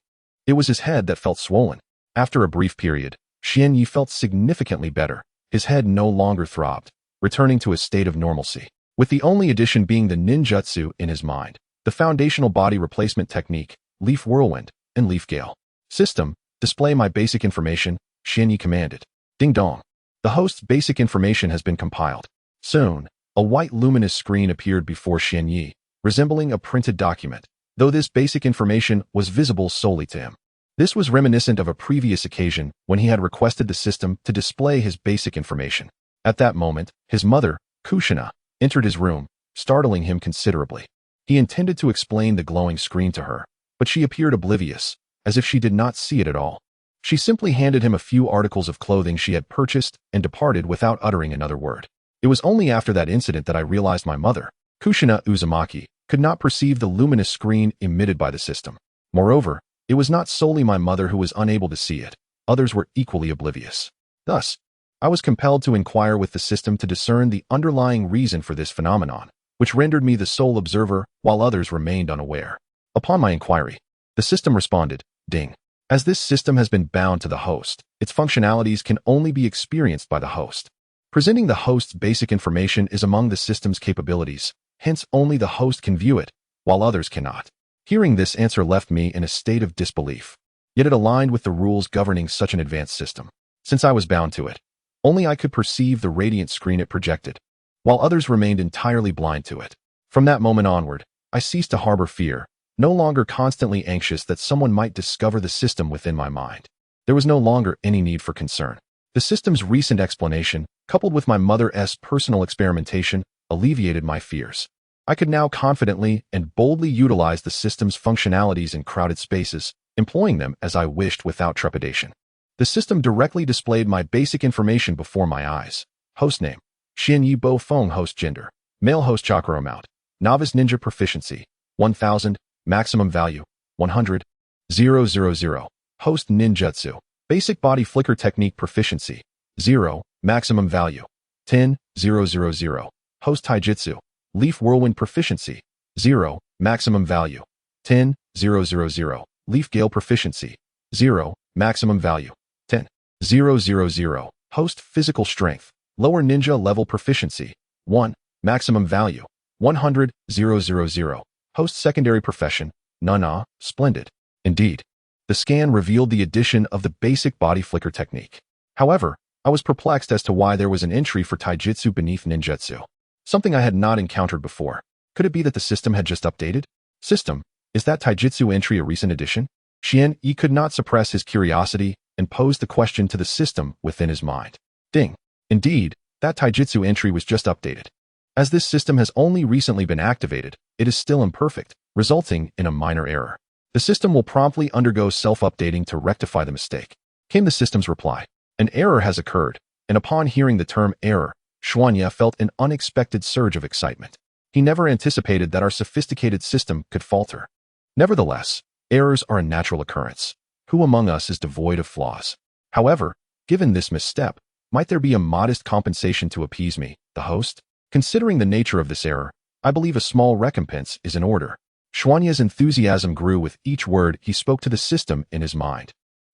It was his head that felt swollen. After a brief period, Xuanye felt significantly better. His head no longer throbbed, returning to a state of normalcy, with the only addition being the ninjutsu in his mind, the foundational body replacement technique, leaf whirlwind, and leaf gale. System, display my basic information, Xuanye commanded. Ding dong. The host's basic information has been compiled. Soon, a white luminous screen appeared before Xianyi, resembling a printed document, though this basic information was visible solely to him. This was reminiscent of a previous occasion when he had requested the system to display his basic information. At that moment, his mother, Kushina, entered his room, startling him considerably. He intended to explain the glowing screen to her, but she appeared oblivious, as if she did not see it at all. She simply handed him a few articles of clothing she had purchased and departed without uttering another word. It was only after that incident that I realized my mother, Kushina Uzumaki, could not perceive the luminous screen emitted by the system. Moreover, it was not solely my mother who was unable to see it. Others were equally oblivious. Thus, I was compelled to inquire with the system to discern the underlying reason for this phenomenon, which rendered me the sole observer while others remained unaware. Upon my inquiry, the system responded, "Ding. As this system has been bound to the host, its functionalities can only be experienced by the host. Presenting the host's basic information is among the system's capabilities, hence only the host can view it, while others cannot." Hearing this answer left me in a state of disbelief. Yet it aligned with the rules governing such an advanced system. Since I was bound to it, only I could perceive the radiant screen it projected, while others remained entirely blind to it. From that moment onward, I ceased to harbor fear, no longer constantly anxious that someone might discover the system within my mind. There was no longer any need for concern. The system's recent explanation, coupled with my mother's personal experimentation, alleviated my fears. I could now confidently and boldly utilize the system's functionalities in crowded spaces, employing them as I wished without trepidation. The system directly displayed my basic information before my eyes. Host name: Xianyi Bo Feng. Host gender: male. Host chakra amount: novice ninja proficiency 1000, maximum value 100, 000. Host ninjutsu: basic body flicker technique proficiency 0, maximum value 10, 000. Host taijutsu: leaf whirlwind proficiency 0, maximum value 10, 000. Leaf gale proficiency 0, maximum value 10, 000. Host physical strength: lower ninja level proficiency 1, maximum value 100, 000. Host secondary profession: nana, splendid. Indeed, the scan revealed the addition of the basic body flicker technique. However, I was perplexed as to why there was an entry for taijutsu beneath ninjutsu, something I had not encountered before. Could it be that the system had just updated? System, is that taijutsu entry a recent addition? Xianyi could not suppress his curiosity and posed the question to the system within his mind. Ding. Indeed, that taijutsu entry was just updated. As this system has only recently been activated, it is still imperfect, resulting in a minor error. The system will promptly undergo self-updating to rectify the mistake, came the system's reply. An error has occurred, and upon hearing the term error, Xuanya felt an unexpected surge of excitement. He never anticipated that our sophisticated system could falter. Nevertheless, errors are a natural occurrence. Who among us is devoid of flaws? However, given this misstep, might there be a modest compensation to appease me, the host? Considering the nature of this error, I believe a small recompense is in order. Xuanya's enthusiasm grew with each word he spoke to the system in his mind,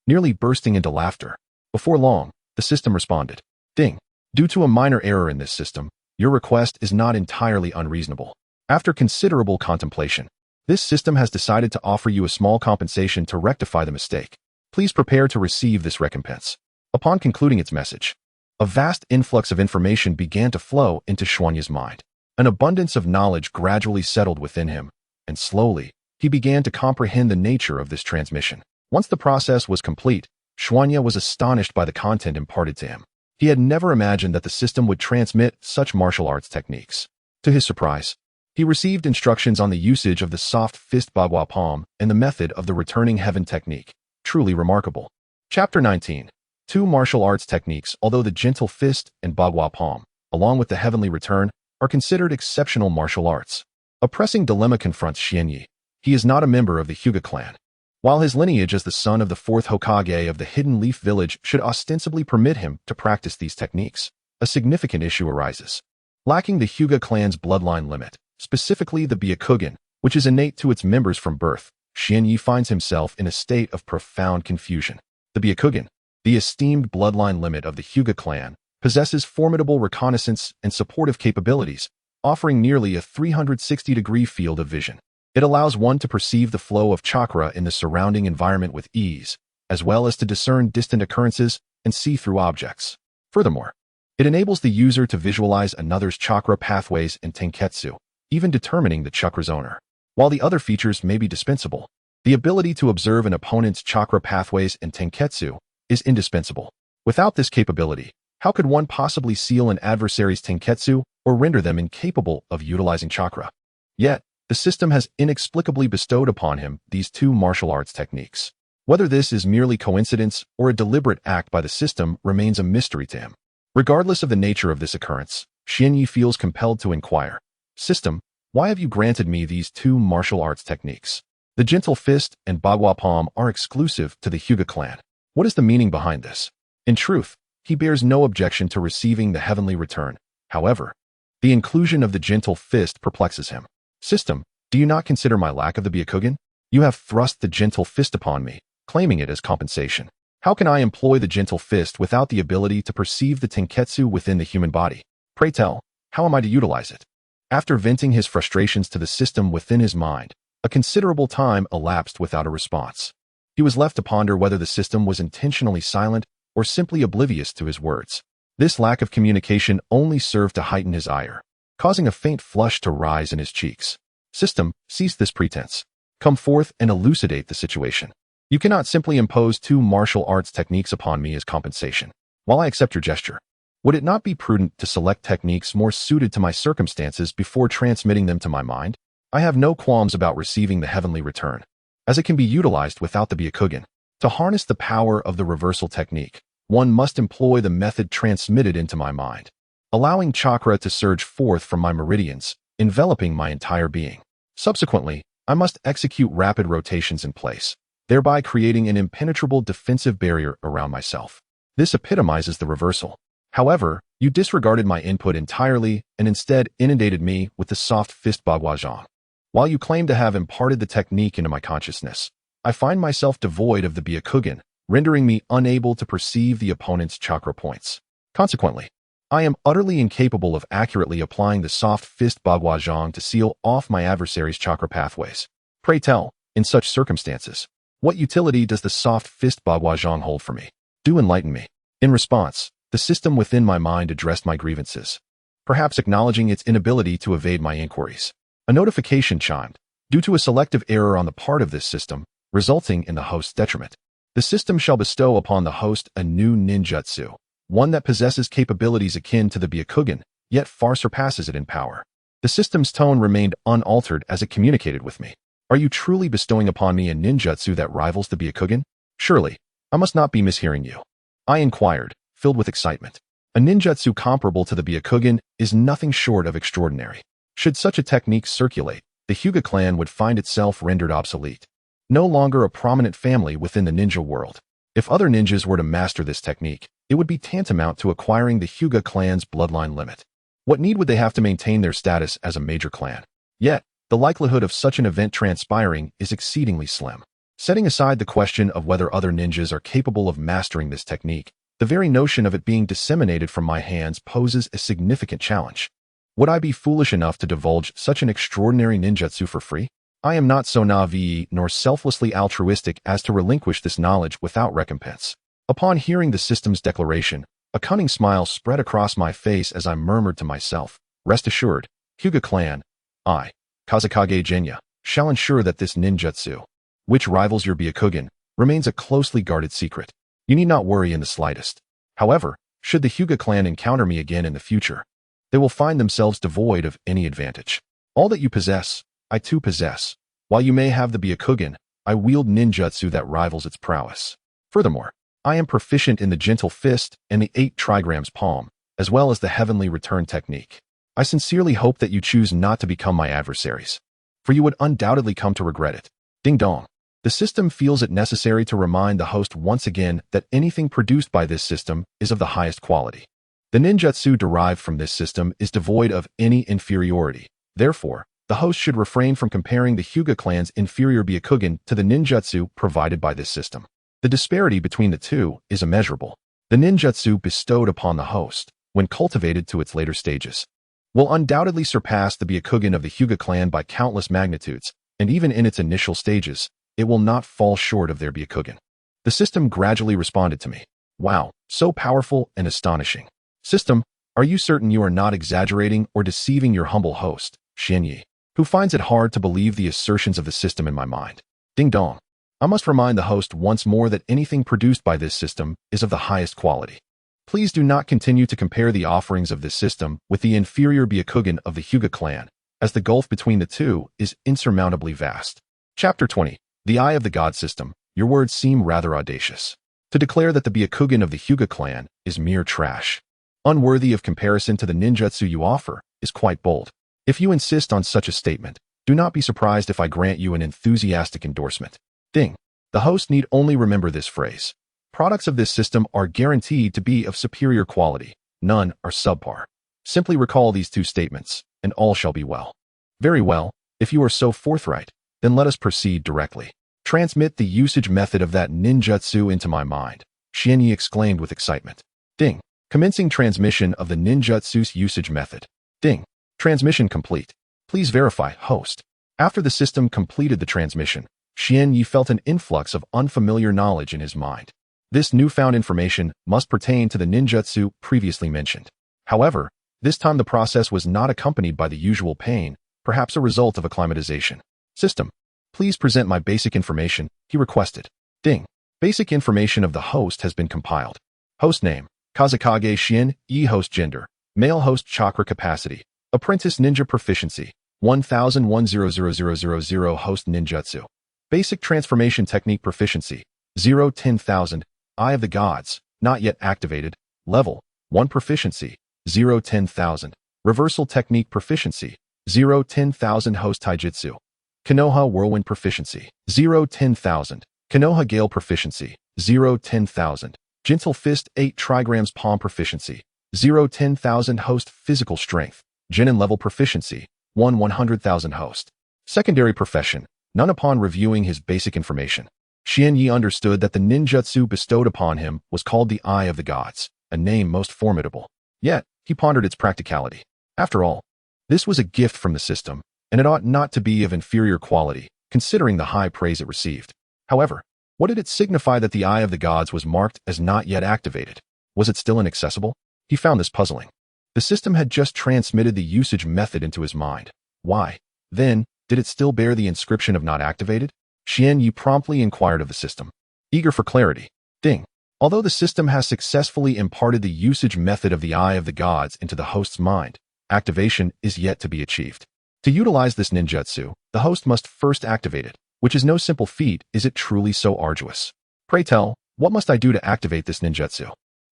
nearly bursting into laughter. Before long, the system responded. Ding. Due to a minor error in this system, your request is not entirely unreasonable. After considerable contemplation, this system has decided to offer you a small compensation to rectify the mistake. Please prepare to receive this recompense. Upon concluding its message, a vast influx of information began to flow into Xuanya's mind. An abundance of knowledge gradually settled within him, and slowly, he began to comprehend the nature of this transmission. Once the process was complete, Xuanya was astonished by the content imparted to him. He had never imagined that the system would transmit such martial arts techniques. To his surprise, he received instructions on the usage of the soft fist bagua palm and the method of the returning heaven technique. Truly remarkable. Chapter 19. Two martial arts techniques. Although the gentle fist and bagua palm, along with the heavenly return, are considered exceptional martial arts, a pressing dilemma confronts Xianyi. He is not a member of the Hyuga clan. While his lineage as the son of the fourth Hokage of the Hidden Leaf Village should ostensibly permit him to practice these techniques, a significant issue arises. Lacking the Hyuga clan's bloodline limit, specifically the Byakugan, which is innate to its members from birth, Xianyi finds himself in a state of profound confusion. The Byakugan, the esteemed bloodline limit of the Hyuga clan, possesses formidable reconnaissance and supportive capabilities, offering nearly a 360-degree field of vision. It allows one to perceive the flow of chakra in the surrounding environment with ease, as well as to discern distant occurrences and see through objects. Furthermore, it enables the user to visualize another's chakra pathways and tenketsu, even determining the chakra's owner. While the other features may be dispensable, the ability to observe an opponent's chakra pathways and tenketsu is indispensable. Without this capability, how could one possibly seal an adversary's tenketsu or render them incapable of utilizing chakra? Yet, the system has inexplicably bestowed upon him these two martial arts techniques. Whether this is merely coincidence or a deliberate act by the system remains a mystery to him. Regardless of the nature of this occurrence, Xianyi feels compelled to inquire, "System, why have you granted me these two martial arts techniques? The Gentle Fist and Bagua Palm are exclusive to the Hyuga clan. What is the meaning behind this?" In truth, he bears no objection to receiving the heavenly return. However, the inclusion of the Gentle Fist perplexes him. "System, do you not consider my lack of the Byakugan? You have thrust the Gentle Fist upon me, claiming it as compensation. How can I employ the Gentle Fist without the ability to perceive the tenketsu within the human body? Pray tell, how am I to utilize it?" After venting his frustrations to the system within his mind, a considerable time elapsed without a response. He was left to ponder whether the system was intentionally silent or simply oblivious to his words. This lack of communication only served to heighten his ire, causing a faint flush to rise in his cheeks. "System, cease this pretense. Come forth and elucidate the situation. You cannot simply impose two martial arts techniques upon me as compensation. While I accept your gesture, would it not be prudent to select techniques more suited to my circumstances before transmitting them to my mind? I have no qualms about receiving the heavenly return, as it can be utilized without the Byakugan. To harness the power of the reversal technique, one must employ the method transmitted into my mind, allowing chakra to surge forth from my meridians, enveloping my entire being. Subsequently, I must execute rapid rotations in place, thereby creating an impenetrable defensive barrier around myself. This epitomizes the reversal. However, you disregarded my input entirely and instead inundated me with the soft fist bagwajang. While you claim to have imparted the technique into my consciousness, I find myself devoid of the Byakugan, rendering me unable to perceive the opponent's chakra points. Consequently, I am utterly incapable of accurately applying the soft fist bagwajang to seal off my adversary's chakra pathways. Pray tell, in such circumstances, what utility does the soft fist bagwajang hold for me? Do enlighten me." In response, the system within my mind addressed my grievances, perhaps acknowledging its inability to evade my inquiries. A notification chimed, due to a selective error on the part of this system, resulting in the host's detriment. The system shall bestow upon the host a new ninjutsu, one that possesses capabilities akin to the Byakugan, yet far surpasses it in power. The system's tone remained unaltered as it communicated with me. "Are you truly bestowing upon me a ninjutsu that rivals the Byakugan? Surely, I must not be mishearing you." I inquired, filled with excitement. A ninjutsu comparable to the Byakugan is nothing short of extraordinary. Should such a technique circulate, the Hyuga clan would find itself rendered obsolete, no longer a prominent family within the ninja world. If other ninjas were to master this technique, it would be tantamount to acquiring the Hyuga clan's bloodline limit. What need would they have to maintain their status as a major clan? Yet, the likelihood of such an event transpiring is exceedingly slim. Setting aside the question of whether other ninjas are capable of mastering this technique, the very notion of it being disseminated from my hands poses a significant challenge. Would I be foolish enough to divulge such an extraordinary ninjutsu for free? I am not so naive nor selflessly altruistic as to relinquish this knowledge without recompense. Upon hearing the system's declaration, a cunning smile spread across my face as I murmured to myself, "Rest assured, Hyuga clan, I, Kazekage Genya, shall ensure that this ninjutsu, which rivals your Byakugan, remains a closely guarded secret. You need not worry in the slightest. However, should the Hyuga clan encounter me again in the future, they will find themselves devoid of any advantage. All that you possess, I too possess. While you may have the Byakugan, I wield ninjutsu that rivals its prowess. Furthermore, I am proficient in the Gentle Fist and the 8 trigrams palm, as well as the heavenly return technique. I sincerely hope that you choose not to become my adversaries, for you would undoubtedly come to regret it." Ding dong. The system feels it necessary to remind the host once again that anything produced by this system is of the highest quality. The ninjutsu derived from this system is devoid of any inferiority. Therefore, the host should refrain from comparing the Hyuga clan's inferior Byakugan to the ninjutsu provided by this system. The disparity between the two is immeasurable. The ninjutsu bestowed upon the host, when cultivated to its later stages, will undoubtedly surpass the Byakugan of the Hyuga clan by countless magnitudes, and even in its initial stages, it will not fall short of their Byakugan. The system gradually responded to me. Wow, so powerful and astonishing. System, are you certain you are not exaggerating or deceiving your humble host, Xianyi, who finds it hard to believe the assertions of the system in my mind? Ding dong. I must remind the host once more that anything produced by this system is of the highest quality. Please do not continue to compare the offerings of this system with the inferior Byakugan of the Hyuga clan, as the gulf between the two is insurmountably vast. Chapter 20. The Eye of the God System. Your words seem rather audacious. To declare that the Byakugan of the Hyuga clan is mere trash, unworthy of comparison to the ninjutsu you offer, is quite bold. If you insist on such a statement, do not be surprised if I grant you an enthusiastic endorsement. Ding. The host need only remember this phrase. Products of this system are guaranteed to be of superior quality. None are subpar. Simply recall these two statements, and all shall be well. Very well, if you are so forthright, then let us proceed directly. Transmit the usage method of that ninjutsu into my mind, Xianyi exclaimed with excitement. Ding. Commencing transmission of the ninjutsu's usage method. Ding. Transmission complete. Please verify, host. After the system completed the transmission, Xianyi felt an influx of unfamiliar knowledge in his mind. This newfound information must pertain to the ninjutsu previously mentioned. However, this time the process was not accompanied by the usual pain, perhaps a result of acclimatization. System, please present my basic information, he requested. Ding. Basic information of the host has been compiled. Host name, Kazakage Xian, host gender, male host chakra capacity, apprentice ninja proficiency, 1000 host ninjutsu. Basic transformation technique proficiency, 0-10,000, Eye of the Gods, not yet activated, level, 1 proficiency, 0-10,000, reversal technique proficiency, 0-10,000 host taijutsu, Konoha whirlwind proficiency, 0-10,000, Konoha gale proficiency, 0-10,000, gentle fist 8 trigrams palm proficiency, 0-10,000 host physical strength, genin level proficiency, 1-100,000 host. Secondary profession, none. Upon reviewing his basic information, Xianyi understood that the ninjutsu bestowed upon him was called the Eye of the Gods, a name most formidable. Yet, he pondered its practicality. After all, this was a gift from the system, and it ought not to be of inferior quality, considering the high praise it received. However, what did it signify that the Eye of the Gods was marked as not yet activated? Was it still inaccessible? He found this puzzling. The system had just transmitted the usage method into his mind. Why, then, did it still bear the inscription of not activated? Xianyi promptly inquired of the system, eager for clarity. Ding. Although the system has successfully imparted the usage method of the Eye of the Gods into the host's mind, activation is yet to be achieved. To utilize this ninjutsu, the host must first activate it, which is no simple feat. Is it truly so arduous? Pray tell, what must I do to activate this ninjutsu?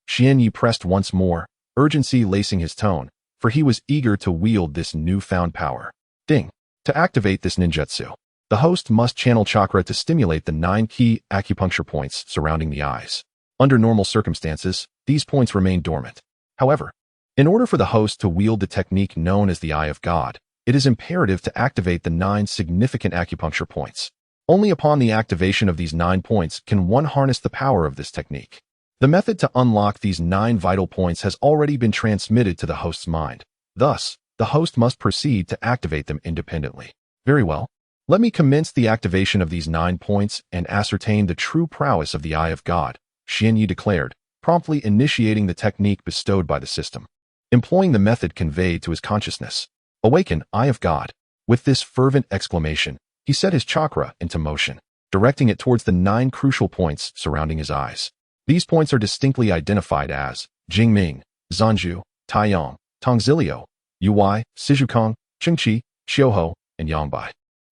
Xianyi pressed once more, urgency lacing his tone, for he was eager to wield this newfound power. Ding. To activate this ninjutsu, the host must channel chakra to stimulate the 9 key acupuncture points surrounding the eyes. Under normal circumstances, these points remain dormant. However, in order for the host to wield the technique known as the Eye of God, it is imperative to activate the 9 significant acupuncture points. Only upon the activation of these 9 points can one harness the power of this technique. The method to unlock these 9 vital points has already been transmitted to the host's mind. Thus, the host must proceed to activate them independently. Very well. Let me commence the activation of these 9 points and ascertain the true prowess of the Eye of God, Xianyi declared, promptly initiating the technique bestowed by the system. Employing the method conveyed to his consciousness. Awaken, Eye of God. With this fervent exclamation, he set his chakra into motion, directing it towards the 9 crucial points surrounding his eyes. These points are distinctly identified as Jingming, Zanju, Taiyang, Tongzilio, Yuwai, Sijukong, Chengqi, Xiuho, and Yangbai.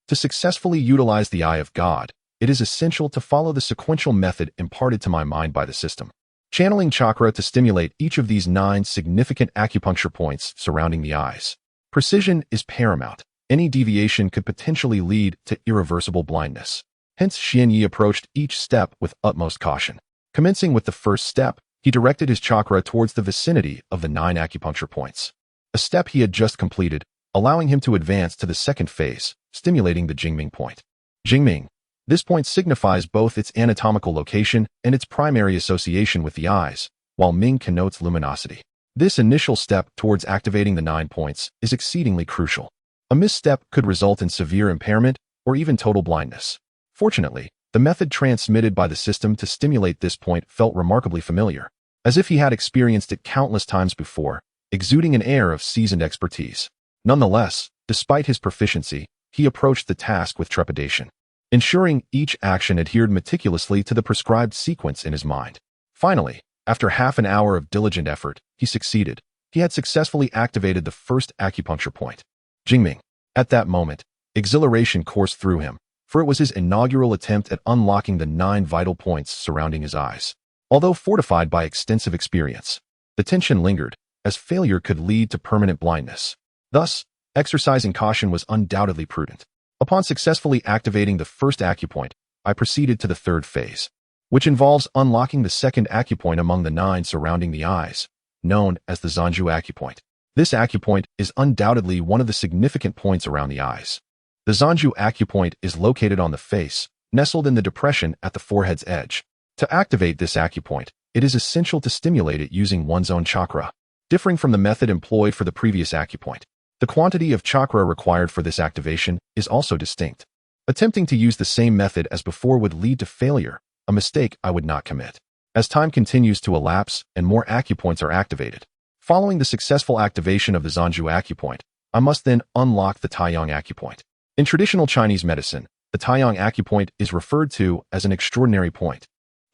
To successfully utilize the Eye of God, it is essential to follow the sequential method imparted to my mind by the system. Channeling chakra to stimulate each of these 9 significant acupuncture points surrounding the eyes. Precision is paramount. Any deviation could potentially lead to irreversible blindness. Hence, Xianyi approached each step with utmost caution. Commencing with the first step, he directed his chakra towards the vicinity of the 9 acupuncture points. A step he had just completed, allowing him to advance to the second phase, stimulating the Jingming point. Jingming. This point signifies both its anatomical location and its primary association with the eyes, while Ming connotes luminosity. This initial step towards activating the 9 points is exceedingly crucial. A misstep could result in severe impairment or even total blindness. Fortunately, The method transmitted by the system to stimulate this point felt remarkably familiar, as if he had experienced it countless times before, exuding an air of seasoned expertise. Nonetheless, despite his proficiency, he approached the task with trepidation, ensuring each action adhered meticulously to the prescribed sequence in his mind. Finally, after half an hour of diligent effort, he succeeded. He had successfully activated the first acupuncture point. Jingming. At that moment, exhilaration coursed through him, for it was his inaugural attempt at unlocking the 9 vital points surrounding his eyes. Although fortified by extensive experience, the tension lingered, as failure could lead to permanent blindness. Thus, exercising caution was undoubtedly prudent. Upon successfully activating the first acupoint, I proceeded to the third phase, which involves unlocking the second acupoint among the 9 surrounding the eyes, known as the Zanju acupoint. This acupoint is undoubtedly one of the significant points around the eyes. The Zanju acupoint is located on the face, nestled in the depression at the forehead's edge. To activate this acupoint, it is essential to stimulate it using one's own chakra. Differing from the method employed for the previous acupoint, the quantity of chakra required for this activation is also distinct. Attempting to use the same method as before would lead to failure, a mistake I would not commit. As time continues to elapse and more acupoints are activated, following the successful activation of the Zanju acupoint, I must then unlock the Taiyang acupoint. In traditional Chinese medicine, the Taiyang acupoint is referred to as an extraordinary point,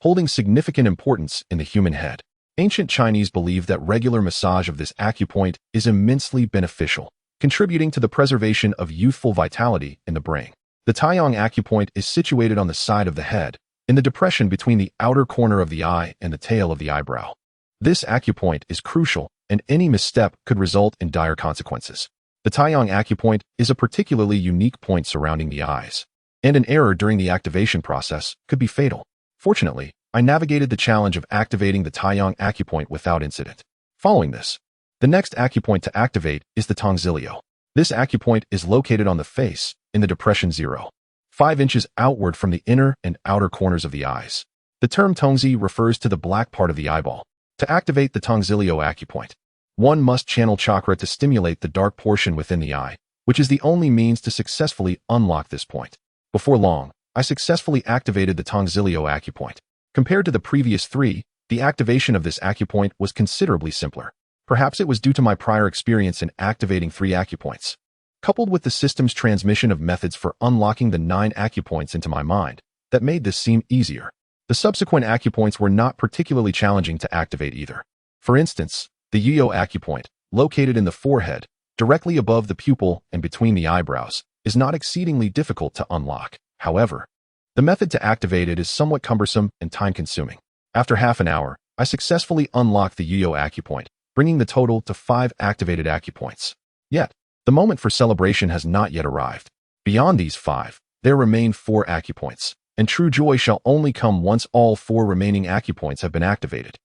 holding significant importance in the human head. Ancient Chinese believed that regular massage of this acupoint is immensely beneficial, contributing to the preservation of youthful vitality in the brain. The Taiyang acupoint is situated on the side of the head, in the depression between the outer corner of the eye and the tail of the eyebrow. This acupoint is crucial, and any misstep could result in dire consequences. The Taiyang acupoint is a particularly unique point surrounding the eyes, and an error during the activation process could be fatal. Fortunately, I navigated the challenge of activating the Taiyang acupoint without incident. Following this, the next acupoint to activate is the tongzilio. This acupoint is located on the face, in the depression 0.5 inches outward from the inner and outer corners of the eyes. The term tongzi refers to the black part of the eyeball. To activate the tongzilio acupoint, one must channel chakra to stimulate the dark portion within the eye, which is the only means to successfully unlock this point. Before long, I successfully activated the tongzilio acupoint. Compared to the previous 3, the activation of this acupoint was considerably simpler. Perhaps it was due to my prior experience in activating 3 acupoints, coupled with the system's transmission of methods for unlocking the 9 acupoints into my mind, that made this seem easier. The subsequent acupoints were not particularly challenging to activate either. For instance, the Yuyo acupoint, located in the forehead, directly above the pupil and between the eyebrows, is not exceedingly difficult to unlock. However, the method to activate it is somewhat cumbersome and time-consuming. After half an hour, I successfully unlocked the Yuyo acupoint, bringing the total to 5 activated acupoints. Yet, the moment for celebration has not yet arrived. Beyond these 5, there remain 4 acupoints, and true joy shall only come once all 4 remaining acupoints have been activated.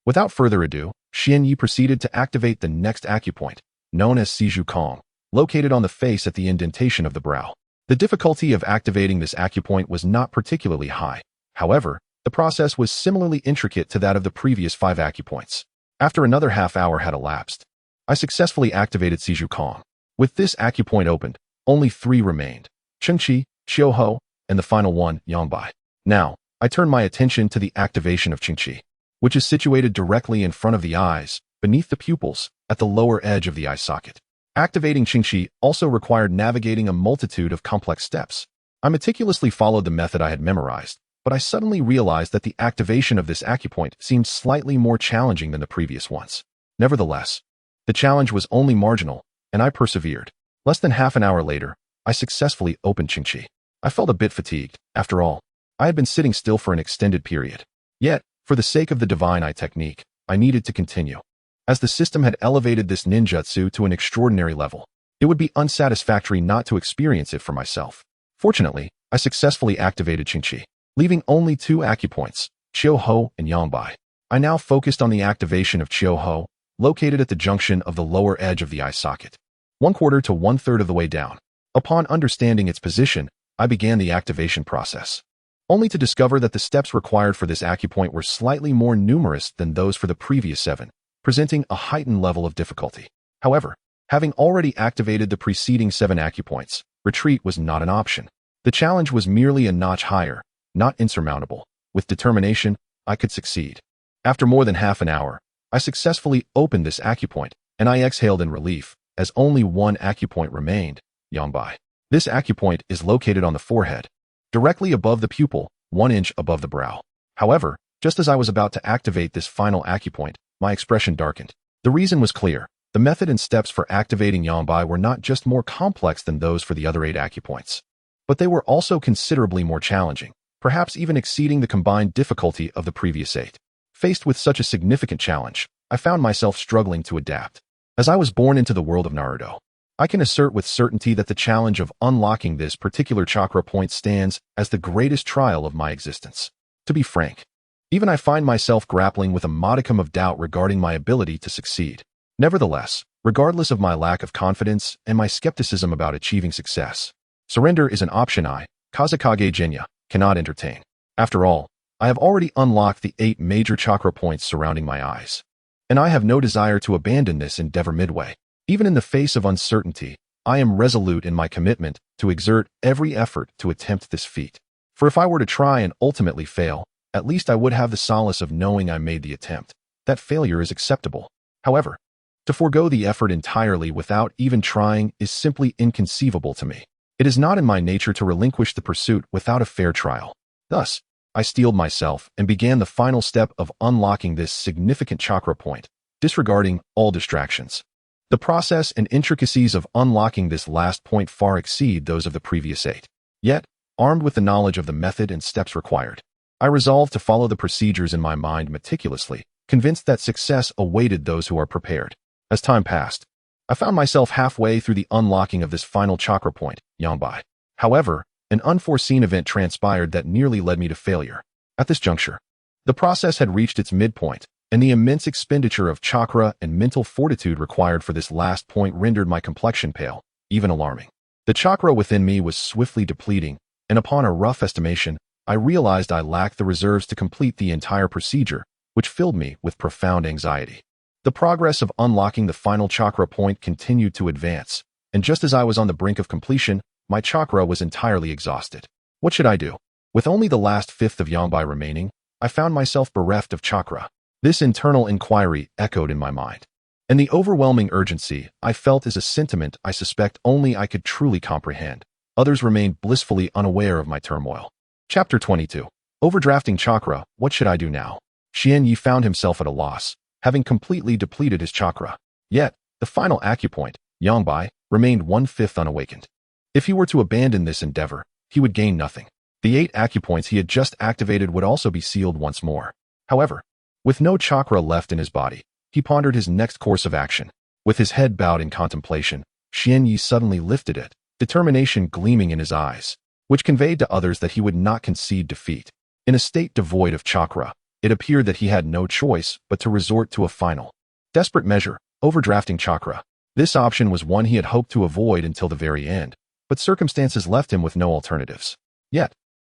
Without further ado, Xian Yi proceeded to activate the next acupoint, known as Siju Kong, located on the face at the indentation of the brow. The difficulty of activating this acupoint was not particularly high. However, the process was similarly intricate to that of the previous 5 acupoints. After another half hour had elapsed, I successfully activated Siju Kong. With this acupoint opened, only 3 remained: Chengqi, Qiuho, and the final one, Yangbai. Now, I turn my attention to the activation of Chengqi, which is situated directly in front of the eyes, beneath the pupils, at the lower edge of the eye socket. Activating Chengqi also required navigating a multitude of complex steps. I meticulously followed the method I had memorized, but I suddenly realized that the activation of this acupoint seemed slightly more challenging than the previous ones. Nevertheless, the challenge was only marginal, and I persevered. Less than half an hour later, I successfully opened Chengqi. I felt a bit fatigued. After all, I had been sitting still for an extended period. Yet, for the sake of the divine eye technique, I needed to continue. As the system had elevated this ninjutsu to an extraordinary level, it would be unsatisfactory not to experience it for myself. Fortunately, I successfully activated Chengqi, leaving only 2 acupoints, Qiuho and Yangbai. I now focused on the activation of Qiuho, located at the junction of the lower edge of the eye socket, 1/4 to 1/3 of the way down. Upon understanding its position, I began the activation process, only to discover that the steps required for this acupoint were slightly more numerous than those for the previous 7, presenting a heightened level of difficulty. However, having already activated the preceding 7 acupoints, retreat was not an option. The challenge was merely a notch higher, not insurmountable. With determination, I could succeed. After more than half an hour, I successfully opened this acupoint, and I exhaled in relief, as only one acupoint remained, Yongbai. This acupoint is located on the forehead, directly above the pupil, 1 inch above the brow. However, just as I was about to activate this final acupoint, my expression darkened. The reason was clear. The method and steps for activating Yongbai were not just more complex than those for the other 8 acupoints, but they were also considerably more challenging, perhaps even exceeding the combined difficulty of the previous 8. Faced with such a significant challenge, I found myself struggling to adapt. As I was born into the world of Naruto, I can assert with certainty that the challenge of unlocking this particular chakra point stands as the greatest trial of my existence. To be frank, even I find myself grappling with a modicum of doubt regarding my ability to succeed. Nevertheless, regardless of my lack of confidence and my skepticism about achieving success, surrender is an option I, Kazekage Jinya, cannot entertain. After all, I have already unlocked the 8 major chakra points surrounding my eyes, and I have no desire to abandon this endeavor midway. Even in the face of uncertainty, I am resolute in my commitment to exert every effort to attempt this feat. For if I were to try and ultimately fail, at least I would have the solace of knowing I made the attempt. That failure is acceptable. However, to forego the effort entirely without even trying is simply inconceivable to me. It is not in my nature to relinquish the pursuit without a fair trial. Thus, I steeled myself and began the final step of unlocking this significant chakra point, disregarding all distractions. The process and intricacies of unlocking this last point far exceed those of the previous 8. Yet, armed with the knowledge of the method and steps required, I resolved to follow the procedures in my mind meticulously, convinced that success awaited those who are prepared. As time passed, I found myself halfway through the unlocking of this final chakra point, Yongbai. However, an unforeseen event transpired that nearly led me to failure. At this juncture, the process had reached its midpoint, and the immense expenditure of chakra and mental fortitude required for this last point rendered my complexion pale, even alarming. The chakra within me was swiftly depleting, and upon a rough estimation, I realized I lacked the reserves to complete the entire procedure, which filled me with profound anxiety. The progress of unlocking the final chakra point continued to advance, and just as I was on the brink of completion, my chakra was entirely exhausted. What should I do? With only the last fifth of Yongbai remaining, I found myself bereft of chakra. This internal inquiry echoed in my mind, and the overwhelming urgency I felt is a sentiment I suspect only I could truly comprehend. Others remained blissfully unaware of my turmoil. Chapter 22. Overdrafting chakra, what should I do now? Xian Yi found himself at a loss, having completely depleted his chakra. Yet, the final acupoint, Yongbai, remained 1/5 unawakened. If he were to abandon this endeavor, he would gain nothing. The 8 acupoints he had just activated would also be sealed once more. However, with no chakra left in his body, he pondered his next course of action. With his head bowed in contemplation, Xian Yi suddenly lifted it, determination gleaming in his eyes, which conveyed to others that he would not concede defeat. In a state devoid of chakra, it appeared that he had no choice but to resort to a final, desperate measure, overdrafting chakra. This option was one he had hoped to avoid until the very end, but circumstances left him with no alternatives. Yet,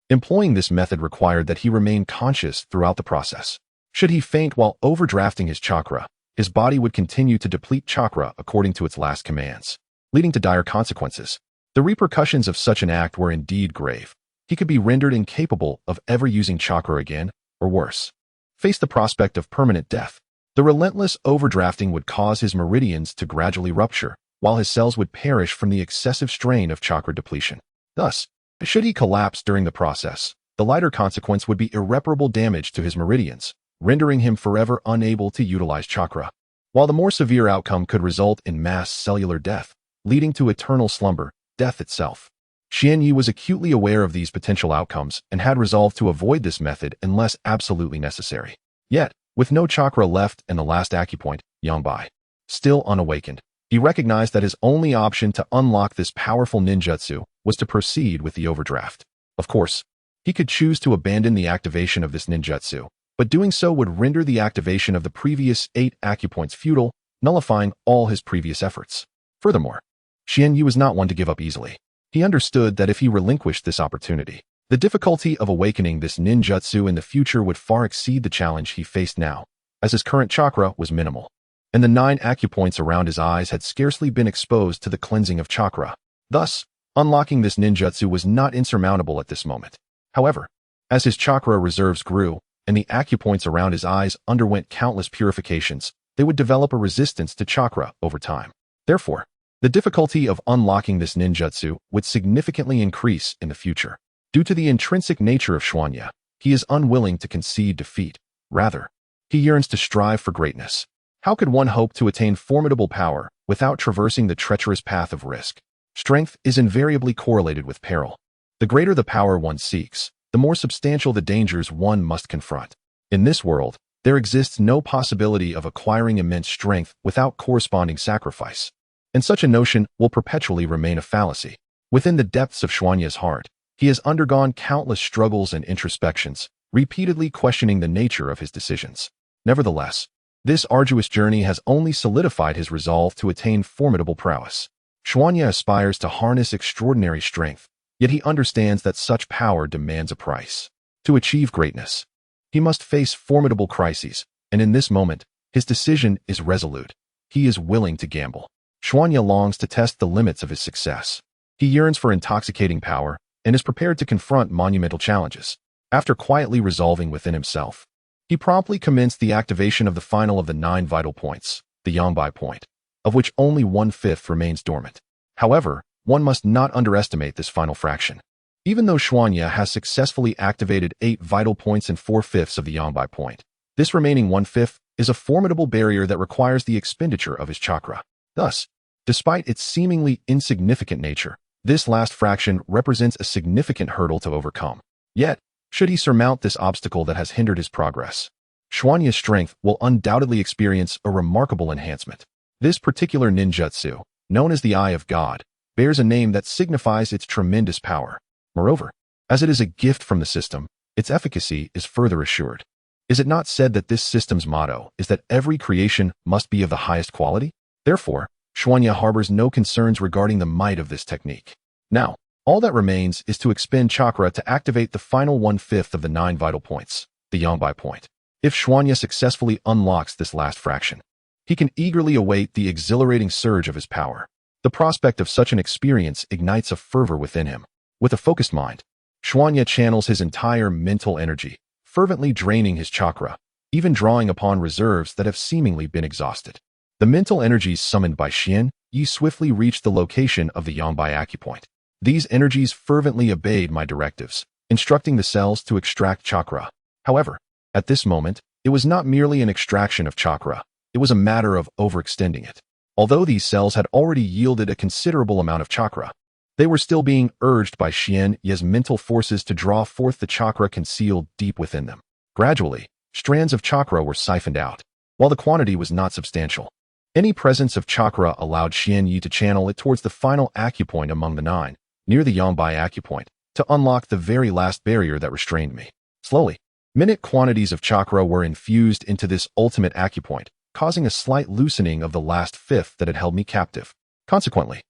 employing this method required that he remain conscious throughout the process. Should he faint while overdrafting his chakra, his body would continue to deplete chakra according to its last commands, leading to dire consequences. The repercussions of such an act were indeed grave. He could be rendered incapable of ever using chakra again, or worse, face the prospect of permanent death. The relentless overdrafting would cause his meridians to gradually rupture, while his cells would perish from the excessive strain of chakra depletion. Thus, should he collapse during the process, the lighter consequence would be irreparable damage to his meridians, rendering him forever unable to utilize chakra, while the more severe outcome could result in mass cellular death, leading to eternal slumber, death itself. Xian Yi was acutely aware of these potential outcomes and had resolved to avoid this method unless absolutely necessary. Yet, with no chakra left and the last acupoint, Yongbai, still unawakened, he recognized that his only option to unlock this powerful ninjutsu was to proceed with the overdraft. Of course, he could choose to abandon the activation of this ninjutsu, but doing so would render the activation of the previous 8 acupoints futile, nullifying all his previous efforts. Furthermore, Xian Yi was not one to give up easily. He understood that if he relinquished this opportunity, the difficulty of awakening this ninjutsu in the future would far exceed the challenge he faced now, as his current chakra was minimal, and the 9 acupoints around his eyes had scarcely been exposed to the cleansing of chakra. Thus, unlocking this ninjutsu was not insurmountable at this moment. However, As his chakra reserves grew, and the acupoints around his eyes underwent countless purifications, they would develop a resistance to chakra over time. Therefore, the difficulty of unlocking this ninjutsu would significantly increase in the future. Due to the intrinsic nature of Xuanya, he is unwilling to concede defeat. Rather, he yearns to strive for greatness. How could one hope to attain formidable power without traversing the treacherous path of risk? Strength is invariably correlated with peril. The greater the power one seeks, the more substantial the dangers one must confront. In this world, there exists no possibility of acquiring immense strength without corresponding sacrifice. And such a notion will perpetually remain a fallacy. Within the depths of Xuanya's heart, he has undergone countless struggles and introspections, repeatedly questioning the nature of his decisions. Nevertheless, this arduous journey has only solidified his resolve to attain formidable prowess. Xuanya aspires to harness extraordinary strength, yet he understands that such power demands a price. To achieve greatness, he must face formidable crises, and in this moment, his decision is resolute. He is willing to gamble. Xuanya longs to test the limits of his success. He yearns for intoxicating power and is prepared to confront monumental challenges. After quietly resolving within himself, he promptly commenced the activation of the final of the 9 vital points, the Yangbai point, of which only 1/5 remains dormant. However, one must not underestimate this final fraction. Even though Xuanya has successfully activated 8 vital points and 4/5 of the Yangbai point, this remaining 1/5 is a formidable barrier that requires the expenditure of his chakra. Thus, despite its seemingly insignificant nature, this last fraction represents a significant hurdle to overcome. Yet, should he surmount this obstacle that has hindered his progress, Xuanya's strength will undoubtedly experience a remarkable enhancement. This particular ninjutsu, known as the Eye of God, bears a name that signifies its tremendous power. Moreover, as it is a gift from the system, its efficacy is further assured. Is it not said that this system's motto is that every creation must be of the highest quality? Therefore, Xuanya harbors no concerns regarding the might of this technique. Now, all that remains is to expend chakra to activate the final 1/5 of the 9 vital points, the Yangbai point. If Xuanya successfully unlocks this last fraction, he can eagerly await the exhilarating surge of his power. The prospect of such an experience ignites a fervor within him. With a focused mind, Xuanya channels his entire mental energy, fervently draining his chakra, even drawing upon reserves that have seemingly been exhausted. The mental energies summoned by Xian Yi swiftly reached the location of the Yangbai acupoint. These energies fervently obeyed my directives, instructing the cells to extract chakra. However, at this moment, it was not merely an extraction of chakra, it was a matter of overextending it. Although these cells had already yielded a considerable amount of chakra, they were still being urged by Xian Yi's mental forces to draw forth the chakra concealed deep within them. Gradually, strands of chakra were siphoned out, while the quantity was not substantial. Any presence of chakra allowed Xian Yi to channel it towards the final acupoint among the 9, near the Yangbai acupoint, to unlock the very last barrier that restrained me. Slowly, minute quantities of chakra were infused into this ultimate acupoint, causing a slight loosening of the last 5th that had held me captive. Consequently,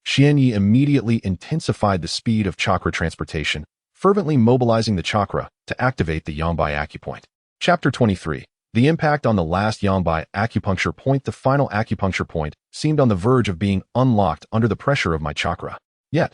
Xian Yi immediately intensified the speed of chakra transportation, fervently mobilizing the chakra to activate the Yangbai acupoint. Chapter 23. The impact on the last Yangbai acupuncture point. The final acupuncture point seemed on the verge of being unlocked under the pressure of my chakra. Yet,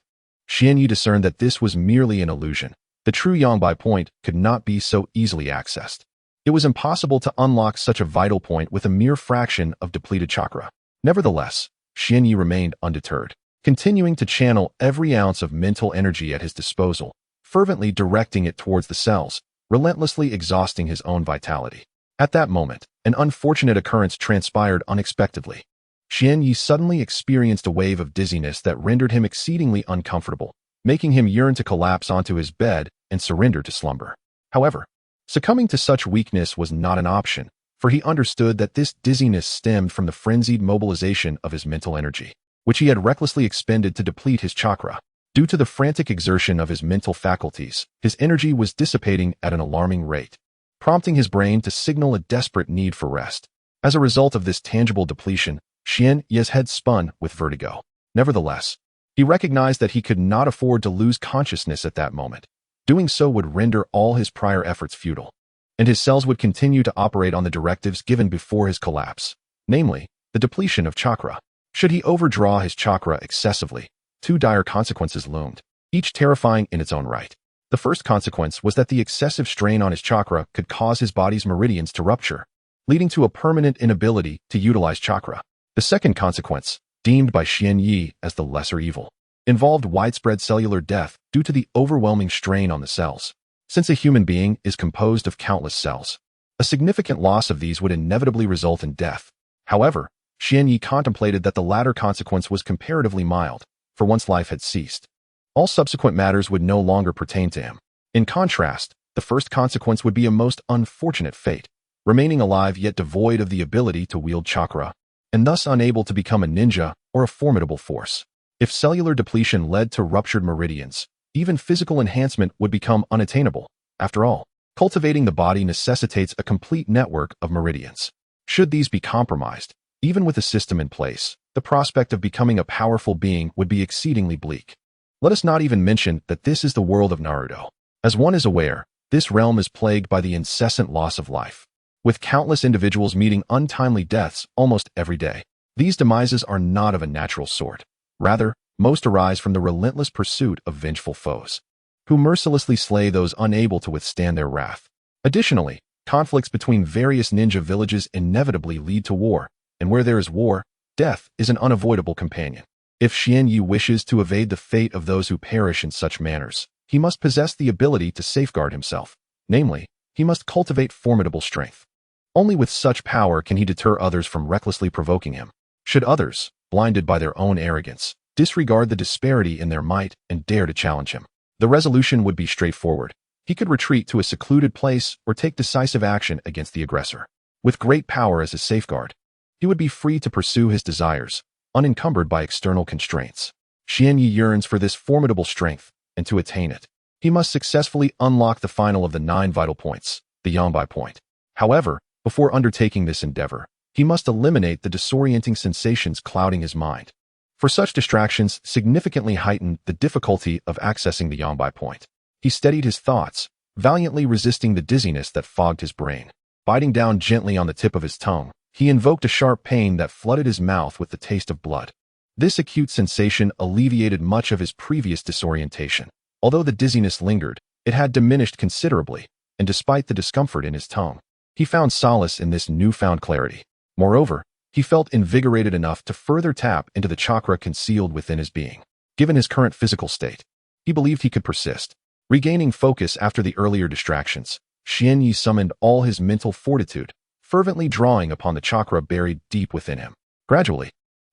Xian Yi discerned that this was merely an illusion. The true Yangbai point could not be so easily accessed. It was impossible to unlock such a vital point with a mere fraction of depleted chakra. Nevertheless, Xian Yi remained undeterred, continuing to channel every ounce of mental energy at his disposal, fervently directing it towards the cells, relentlessly exhausting his own vitality. At that moment, an unfortunate occurrence transpired unexpectedly. Xian Yi suddenly experienced a wave of dizziness that rendered him exceedingly uncomfortable, making him yearn to collapse onto his bed and surrender to slumber. However, succumbing to such weakness was not an option, for he understood that this dizziness stemmed from the frenzied mobilization of his mental energy, which he had recklessly expended to deplete his chakra. Due to the frantic exertion of his mental faculties, his energy was dissipating at an alarming rate, prompting his brain to signal a desperate need for rest. As a result of this tangible depletion, Xian Yi's head spun with vertigo. Nevertheless, he recognized that he could not afford to lose consciousness at that moment. Doing so would render all his prior efforts futile, and his cells would continue to operate on the directives given before his collapse, namely, the depletion of chakra. Should he overdraw his chakra excessively, 2 dire consequences loomed, each terrifying in its own right. The first consequence was that the excessive strain on his chakra could cause his body's meridians to rupture, leading to a permanent inability to utilize chakra. The second consequence, deemed by Xian Yi as the lesser evil, involved widespread cellular death due to the overwhelming strain on the cells. Since a human being is composed of countless cells, a significant loss of these would inevitably result in death. However, Xian Yi contemplated that the latter consequence was comparatively mild, for once life had ceased, all subsequent matters would no longer pertain to him. In contrast, the first consequence would be a most unfortunate fate, remaining alive yet devoid of the ability to wield chakra, and thus unable to become a ninja or a formidable force. If cellular depletion led to ruptured meridians, even physical enhancement would become unattainable. After all, cultivating the body necessitates a complete network of meridians. Should these be compromised, even with a system in place, the prospect of becoming a powerful being would be exceedingly bleak. Let us not even mention that this is the world of Naruto. As one is aware, this realm is plagued by the incessant loss of life, with countless individuals meeting untimely deaths almost every day. These demises are not of a natural sort. Rather, most arise from the relentless pursuit of vengeful foes, who mercilessly slay those unable to withstand their wrath. Additionally, conflicts between various ninja villages inevitably lead to war, and where there is war, death is an unavoidable companion. If Xian Yi wishes to evade the fate of those who perish in such manners, he must possess the ability to safeguard himself. Namely, he must cultivate formidable strength. Only with such power can he deter others from recklessly provoking him. Should others, blinded by their own arrogance, disregard the disparity in their might and dare to challenge him, the resolution would be straightforward. He could retreat to a secluded place or take decisive action against the aggressor. With great power as a safeguard, he would be free to pursue his desires, unencumbered by external constraints. Xian Yi yearns for this formidable strength, and to attain it, he must successfully unlock the final of the 9 vital points, the Yangbai point. However, before undertaking this endeavor, he must eliminate the disorienting sensations clouding his mind. For such distractions significantly heightened the difficulty of accessing the Yangbai point. He steadied his thoughts, valiantly resisting the dizziness that fogged his brain. Biting down gently on the tip of his tongue, he invoked a sharp pain that flooded his mouth with the taste of blood. This acute sensation alleviated much of his previous disorientation. Although the dizziness lingered, it had diminished considerably, and despite the discomfort in his tongue, he found solace in this newfound clarity. Moreover, he felt invigorated enough to further tap into the chakra concealed within his being. Given his current physical state, he believed he could persist. Regaining focus after the earlier distractions, Xian Yi summoned all his mental fortitude, fervently drawing upon the chakra buried deep within him. Gradually,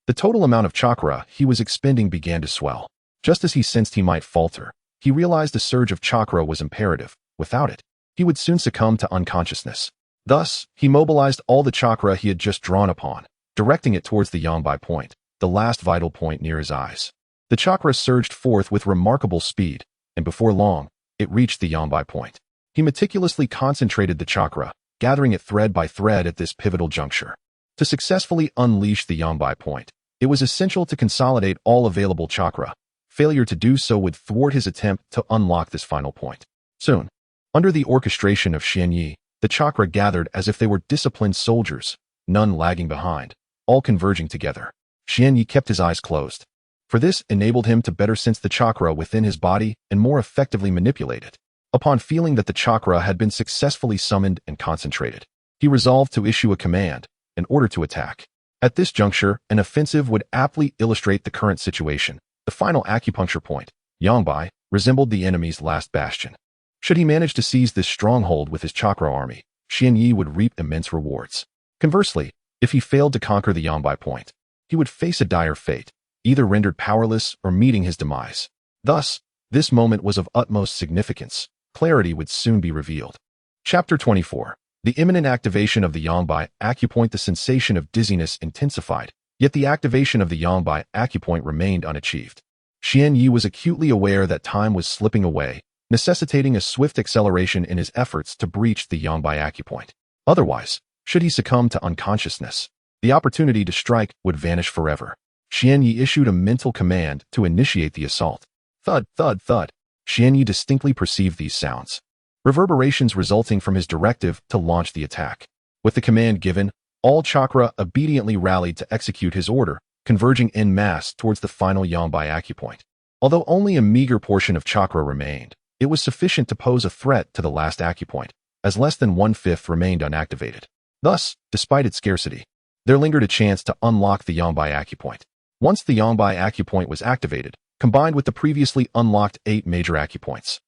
the total amount of chakra he was expending began to swell. Just as he sensed he might falter, he realized a surge of chakra was imperative. Without it, he would soon succumb to unconsciousness. Thus, he mobilized all the chakra he had just drawn upon, directing it towards the Yangbai point, the last vital point near his eyes. The chakra surged forth with remarkable speed, and before long, it reached the Yangbai point. He meticulously concentrated the chakra, gathering it thread by thread at this pivotal juncture. To successfully unleash the Yangbai point, it was essential to consolidate all available chakra. Failure to do so would thwart his attempt to unlock this final point. Soon, under the orchestration of Xian Yi, the chakra gathered as if they were disciplined soldiers, none lagging behind, all converging together. Xian Yi kept his eyes closed, for this enabled him to better sense the chakra within his body and more effectively manipulate it. Upon feeling that the chakra had been successfully summoned and concentrated, he resolved to issue a command, in order to attack. At this juncture, an offensive would aptly illustrate the current situation. The final acupuncture point, Yangbai, resembled the enemy's last bastion. Should he manage to seize this stronghold with his chakra army, Xian Yi would reap immense rewards. Conversely, if he failed to conquer the Yangbai point, he would face a dire fate, either rendered powerless or meeting his demise. Thus, this moment was of utmost significance. Clarity would soon be revealed. Chapter 24. The imminent activation of the Yangbai acupoint. The sensation of dizziness intensified, yet the activation of the Yangbai acupoint remained unachieved. Xian Yi was acutely aware that time was slipping away, necessitating a swift acceleration in his efforts to breach the Yangbai acupoint. Otherwise, should he succumb to unconsciousness, the opportunity to strike would vanish forever. Xian Yi issued a mental command to initiate the assault. Thud, thud, thud. Xian Yi distinctly perceived these sounds, reverberations resulting from his directive to launch the attack. With the command given, all chakra obediently rallied to execute his order, converging en masse towards the final Yangbai acupoint. Although only a meager portion of chakra remained, It was sufficient to pose a threat to the last acupoint, as less than 1/5 remained unactivated. Thus, despite its scarcity, there lingered a chance to unlock the Yongbai acupoint. Once the Yongbai acupoint was activated, combined with the previously unlocked 8 major acupoints,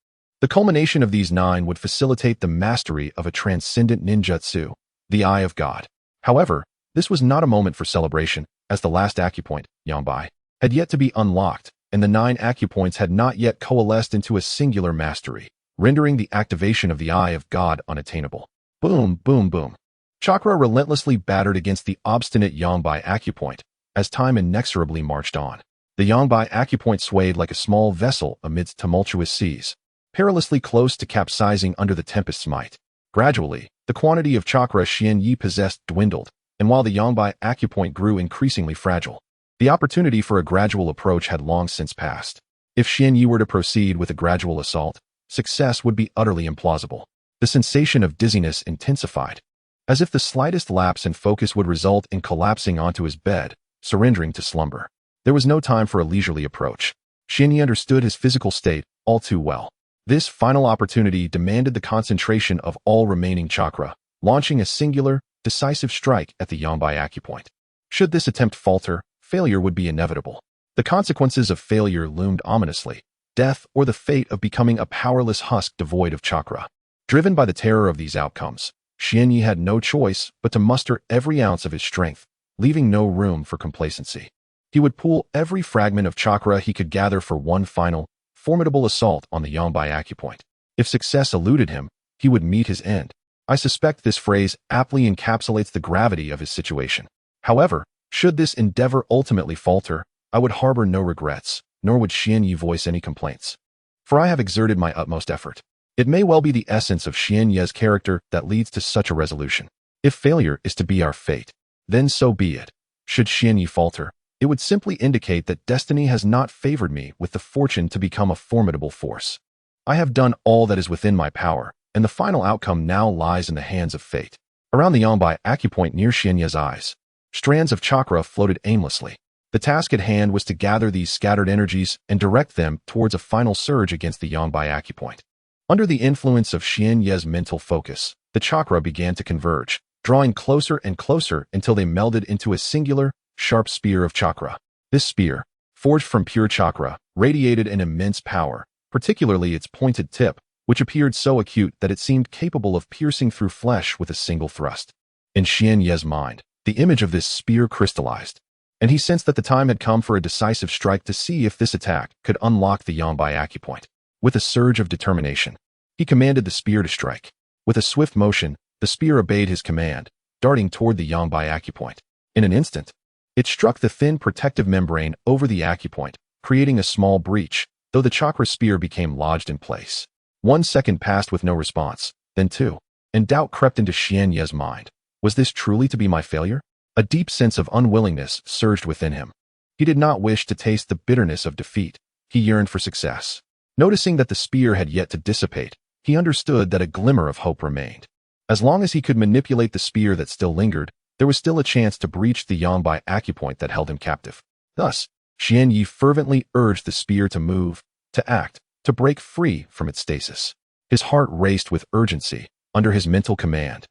the culmination of these 9 would facilitate the mastery of a transcendent ninjutsu, the Eye of God. However, this was not a moment for celebration, as the last acupoint, Yongbai, had yet to be unlocked, and the 9 acupoints had not yet coalesced into a singular mastery, rendering the activation of the Eye of God unattainable. Boom, boom, boom. Chakra relentlessly battered against the obstinate Yongbai acupoint, as time inexorably marched on. The Yongbai acupoint swayed like a small vessel amidst tumultuous seas, perilously close to capsizing under the tempest's might. Gradually, the quantity of chakra Xianyi possessed dwindled, and while the Yongbai acupoint grew increasingly fragile, the opportunity for a gradual approach had long since passed. If Xianyi were to proceed with a gradual assault, success would be utterly implausible. The sensation of dizziness intensified, as if the slightest lapse in focus would result in collapsing onto his bed, surrendering to slumber. There was no time for a leisurely approach. Xianyi understood his physical state all too well. This final opportunity demanded the concentration of all remaining chakra, launching a singular, decisive strike at the Yongbai acupoint. Should this attempt falter, failure would be inevitable. The consequences of failure loomed ominously: death or the fate of becoming a powerless husk devoid of chakra. Driven by the terror of these outcomes, Xianyi had no choice but to muster every ounce of his strength, leaving no room for complacency. He would pool every fragment of chakra he could gather for one final, formidable assault on the Yongbai acupoint. If success eluded him, he would meet his end. I suspect this phrase aptly encapsulates the gravity of his situation. However, should this endeavor ultimately falter, I would harbor no regrets, nor would Xianyi voice any complaints. For I have exerted my utmost effort. It may well be the essence of Xianyi's character that leads to such a resolution. If failure is to be our fate, then so be it. Should Xianyi falter, it would simply indicate that destiny has not favored me with the fortune to become a formidable force. I have done all that is within my power, and the final outcome now lies in the hands of fate. Around the Yongbai acupoint near Xianyi's eyes, strands of chakra floated aimlessly. The task at hand was to gather these scattered energies and direct them towards a final surge against the Yongbai acupoint. Under the influence of Xianyi's mental focus, the chakra began to converge, drawing closer and closer until they melded into a singular, sharp spear of chakra. This spear, forged from pure chakra, radiated an immense power, particularly its pointed tip, which appeared so acute that it seemed capable of piercing through flesh with a single thrust. In Xianyi's mind, the image of this spear crystallized, and he sensed that the time had come for a decisive strike to see if this attack could unlock the Yongbai acupoint. With a surge of determination, he commanded the spear to strike. With a swift motion, the spear obeyed his command, darting toward the Yongbai acupoint. In an instant, it struck the thin protective membrane over the acupoint, creating a small breach, though the chakra spear became lodged in place. 1 second passed with no response, then 2, and doubt crept into Xianyi's mind. Was this truly to be my failure? A deep sense of unwillingness surged within him. He did not wish to taste the bitterness of defeat. He yearned for success. Noticing that the spear had yet to dissipate, he understood that a glimmer of hope remained. As long as he could manipulate the spear that still lingered, there was still a chance to breach the Yongbai acupoint that held him captive. Thus, Xianyi fervently urged the spear to move, to act, to break free from its stasis. His heart raced with urgency under his mental command.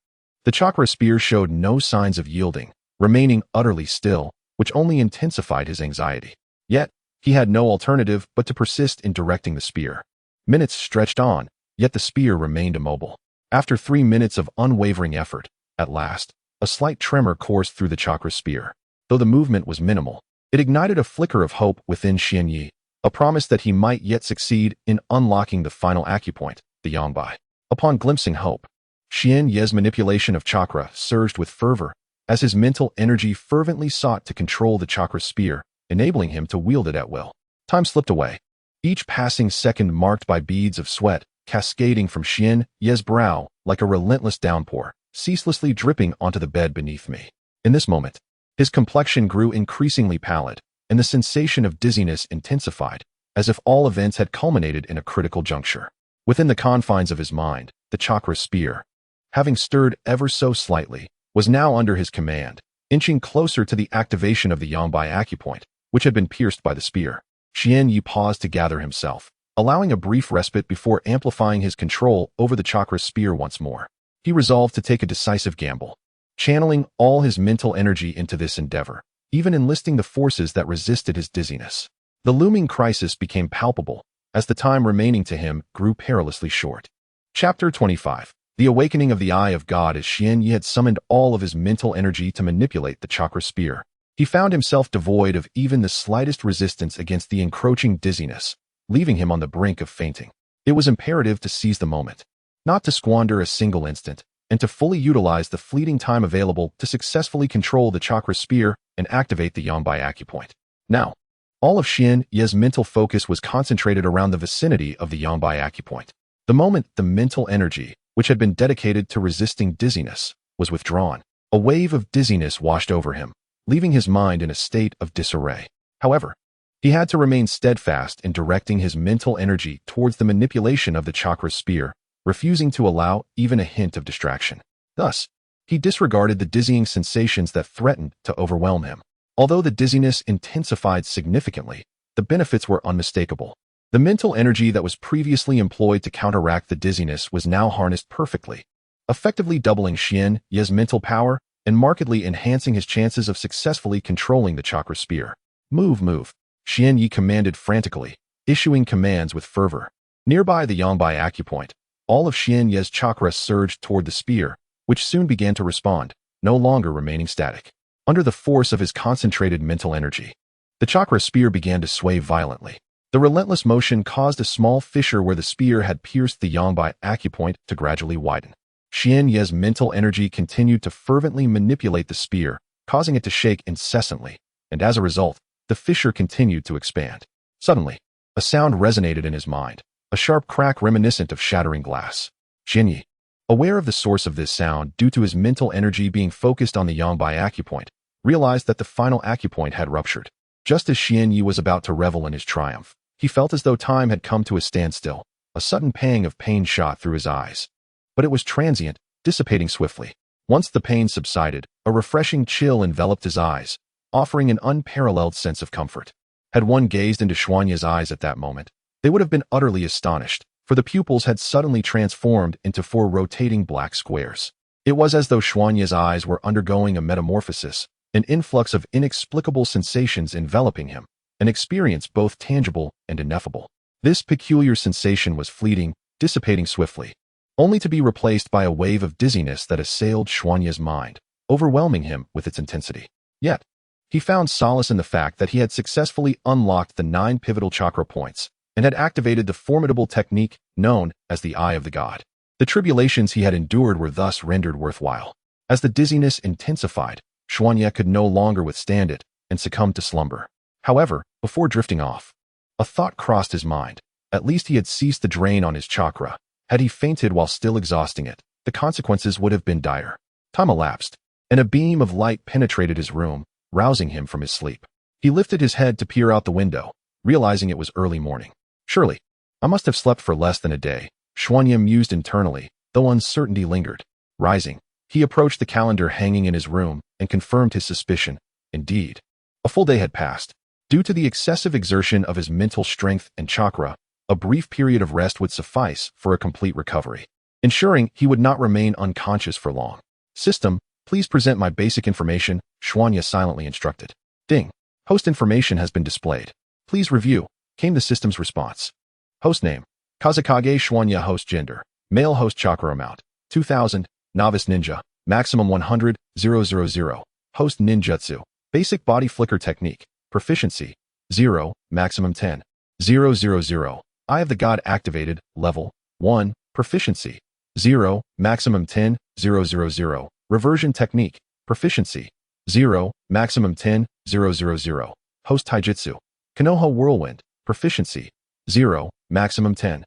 The chakra spear showed no signs of yielding, remaining utterly still, which only intensified his anxiety. Yet, he had no alternative but to persist in directing the spear. Minutes stretched on, yet the spear remained immobile. After 3 minutes of unwavering effort, at last, a slight tremor coursed through the chakra spear. Though the movement was minimal, it ignited a flicker of hope within Xianyi, a promise that he might yet succeed in unlocking the final acupoint, the Yongbai. Upon glimpsing hope, Xianyi's manipulation of chakra surged with fervor, as his mental energy fervently sought to control the chakra spear, enabling him to wield it at will. Time slipped away, each passing second marked by beads of sweat cascading from Xianyi's brow like a relentless downpour, ceaselessly dripping onto the bed beneath me. In this moment, his complexion grew increasingly pallid, and the sensation of dizziness intensified, as if all events had culminated in a critical juncture. Within the confines of his mind, the chakra spear, having stirred ever so slightly, was now under his command, inching closer to the activation of the Yongbai acupoint, which had been pierced by the spear. Xianyi paused to gather himself, allowing a brief respite before amplifying his control over the chakra sphere once more. He resolved to take a decisive gamble, channeling all his mental energy into this endeavor, even enlisting the forces that resisted his dizziness. The looming crisis became palpable as the time remaining to him grew perilously short. Chapter 25. The Awakening of the Eye of God. As Xian Yi had summoned all of his mental energy to manipulate the chakra sphere, he found himself devoid of even the slightest resistance against the encroaching dizziness, leaving him on the brink of fainting. It was imperative to seize the moment, not to squander a single instant, and to fully utilize the fleeting time available to successfully control the chakra sphere and activate the Yangbai acupoint. Now, all of Xian Yi's mental focus was concentrated around the vicinity of the Yangbai acupoint. The moment the mental energy, which had been dedicated to resisting dizziness, was withdrawn, a wave of dizziness washed over him, leaving his mind in a state of disarray. However, he had to remain steadfast in directing his mental energy towards the manipulation of the chakra sphere, refusing to allow even a hint of distraction. Thus, he disregarded the dizzying sensations that threatened to overwhelm him. Although the dizziness intensified significantly, the benefits were unmistakable. The mental energy that was previously employed to counteract the dizziness was now harnessed perfectly, effectively doubling Xian Yi's mental power and markedly enhancing his chances of successfully controlling the chakra sphere. Move, move, Xian Yi commanded frantically, issuing commands with fervor. Nearby the Yangbai acupoint, all of Xian Yi's chakra surged toward the sphere, which soon began to respond, no longer remaining static. Under the force of his concentrated mental energy, the chakra sphere began to sway violently. The relentless motion caused a small fissure where the spear had pierced the Yangbai acupoint to gradually widen. Xian Yi's mental energy continued to fervently manipulate the spear, causing it to shake incessantly, and as a result, the fissure continued to expand. Suddenly, a sound resonated in his mind, a sharp crack reminiscent of shattering glass. Xian Yi, aware of the source of this sound due to his mental energy being focused on the Yangbai acupoint, realized that the final acupoint had ruptured. Just as Xian Yi was about to revel in his triumph, he felt as though time had come to a standstill. A sudden pang of pain shot through his eyes. But it was transient, dissipating swiftly. Once the pain subsided, a refreshing chill enveloped his eyes, offering an unparalleled sense of comfort. Had one gazed into Xuanye's eyes at that moment, they would have been utterly astonished, for the pupils had suddenly transformed into 4 rotating black squares. It was as though Xuanye's eyes were undergoing a metamorphosis, an influx of inexplicable sensations enveloping him, an experience both tangible and ineffable. This peculiar sensation was fleeting, dissipating swiftly, only to be replaced by a wave of dizziness that assailed Xuanye's mind, overwhelming him with its intensity. Yet, he found solace in the fact that he had successfully unlocked the 9 pivotal chakra points and had activated the formidable technique known as the Eye of the God. The tribulations he had endured were thus rendered worthwhile. As the dizziness intensified, Xuanye could no longer withstand it and succumbed to slumber. However, before drifting off, a thought crossed his mind. At least he had ceased the drain on his chakra. Had he fainted while still exhausting it, the consequences would have been dire. Time elapsed, and a beam of light penetrated his room, rousing him from his sleep. He lifted his head to peer out the window, realizing it was early morning. Surely, I must have slept for less than a day, Xuanye mused internally, though uncertainty lingered. Rising, he approached the calendar hanging in his room and confirmed his suspicion. Indeed, a full day had passed. Due to the excessive exertion of his mental strength and chakra, a brief period of rest would suffice for a complete recovery, ensuring he would not remain unconscious for long. System, please present my basic information, Xuanye silently instructed. Ding. Host information has been displayed. Please review, came the system's response. Host name, Kazakage Xuanye. Host gender, male. Host chakra amount, 2000, novice ninja, maximum 100, 000. Host ninjutsu, basic body flicker technique, proficiency, 0, maximum 10, 000. Eye of the God activated, level 1, proficiency, 0, maximum 10, 000. Reversion technique, proficiency, 0, maximum 10, 000. Host taijutsu, Konoha whirlwind, proficiency, 0, maximum 10,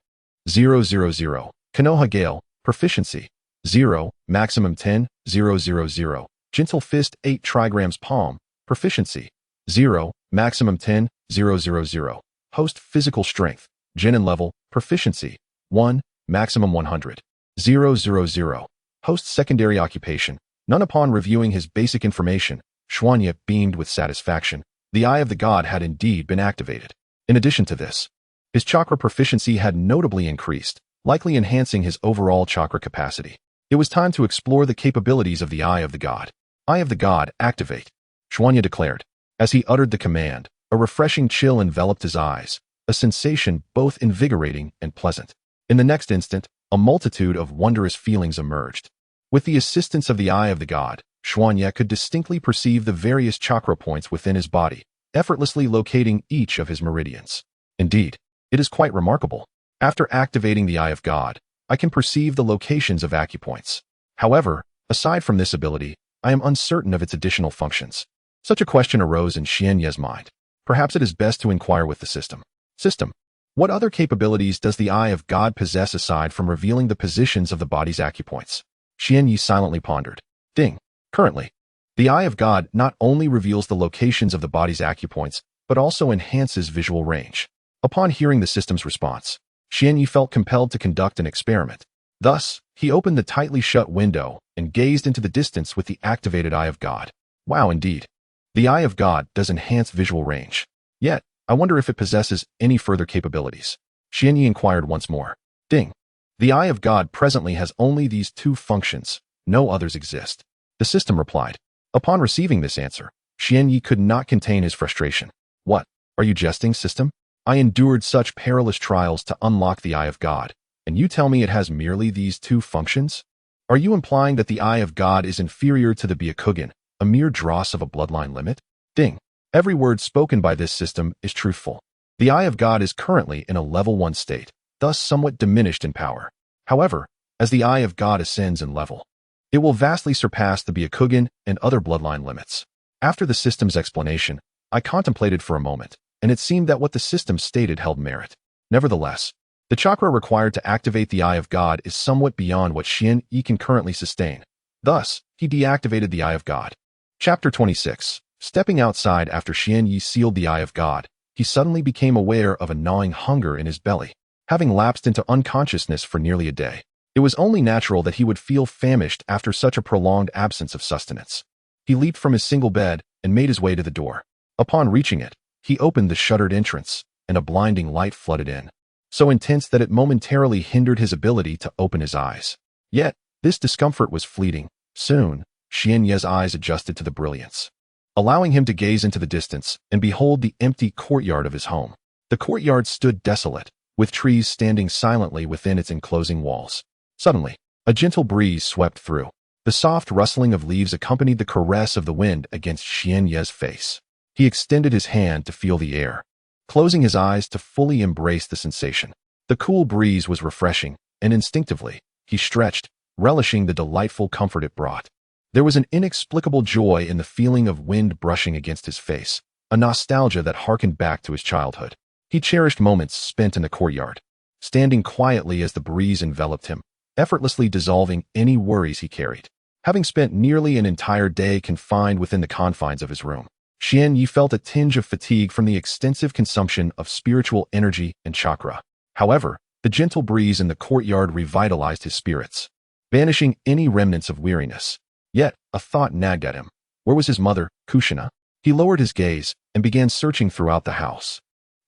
000. Konoha gale, proficiency, 0, maximum 10, 000. Gentle fist 8 trigrams palm, proficiency, 0, maximum 10, 000. Host physical strength, genin level, proficiency, 1, maximum 100, 000. Host secondary occupation, none. Upon reviewing his basic information, Xuanye beamed with satisfaction. The Eye of the God had indeed been activated. In addition to this, His chakra proficiency had notably increased, likely enhancing his overall chakra capacity. It was time to explore the capabilities of the Eye of the God. Eye of the God, activate, Xuanya declared. As he uttered the command, a refreshing chill enveloped his eyes, a sensation both invigorating and pleasant. In the next instant, a multitude of wondrous feelings emerged. With the assistance of the Eye of the God, Xuanya could distinctly perceive the various chakra points within his body, effortlessly locating each of his meridians. Indeed, it is quite remarkable. After activating the Eye of God, I can perceive the locations of acupoints. However, aside from this ability, I am uncertain of its additional functions. Such a question arose in Xuanye's mind. Perhaps it is best to inquire with the system. System. What other capabilities does the Eye of God possess aside from revealing the positions of the body's acupoints? Xuanye silently pondered. Ding. Currently, the Eye of God not only reveals the locations of the body's acupoints, but also enhances visual range. Upon hearing the system's response, Xuanye felt compelled to conduct an experiment. Thus, he opened the tightly shut window and gazed into the distance with the activated Eye of God. Wow, indeed. The Eye of God does enhance visual range. Yet, I wonder if it possesses any further capabilities. Xuanye inquired once more. Ding. The Eye of God presently has only these two functions. No others exist. The system replied. Upon receiving this answer, Xuanye could not contain his frustration. What? Are you jesting, system? I endured such perilous trials to unlock the Eye of God, and you tell me it has merely these two functions? Are you implying that the Eye of God is inferior to the Byakugan, a mere dross of a bloodline limit? Ding. Every word spoken by this system is truthful. The Eye of God is currently in a level 1 state, thus somewhat diminished in power. However, as the Eye of God ascends in level, it will vastly surpass the Byakugan and other bloodline limits. After the system's explanation, I contemplated for a moment, and it seemed that what the system stated held merit. Nevertheless, the chakra required to activate the Eye of God is somewhat beyond what Xuanye can currently sustain. Thus, he deactivated the Eye of God. Chapter 26. Stepping outside after Xuanye sealed the Eye of God, he suddenly became aware of a gnawing hunger in his belly. Having lapsed into unconsciousness for nearly a day, it was only natural that he would feel famished after such a prolonged absence of sustenance. He leaped from his single bed and made his way to the door. Upon reaching it, he opened the shuttered entrance, and a blinding light flooded in, so intense that it momentarily hindered his ability to open his eyes. Yet, this discomfort was fleeting. Soon, Xuanye's eyes adjusted to the brilliance, allowing him to gaze into the distance and behold the empty courtyard of his home. The courtyard stood desolate, with trees standing silently within its enclosing walls. Suddenly, a gentle breeze swept through. The soft rustling of leaves accompanied the caress of the wind against Xuanye's face. He extended his hand to feel the air, closing his eyes to fully embrace the sensation. The cool breeze was refreshing, and instinctively, he stretched, relishing the delightful comfort it brought. There was an inexplicable joy in the feeling of wind brushing against his face, a nostalgia that harkened back to his childhood. He cherished moments spent in the courtyard, standing quietly as the breeze enveloped him, effortlessly dissolving any worries he carried. Having spent nearly an entire day confined within the confines of his room, Xuanye felt a tinge of fatigue from the extensive consumption of spiritual energy and chakra. However, the gentle breeze in the courtyard revitalized his spirits, banishing any remnants of weariness. Yet, a thought nagged at him. Where was his mother, Kushina? He lowered his gaze and began searching throughout the house,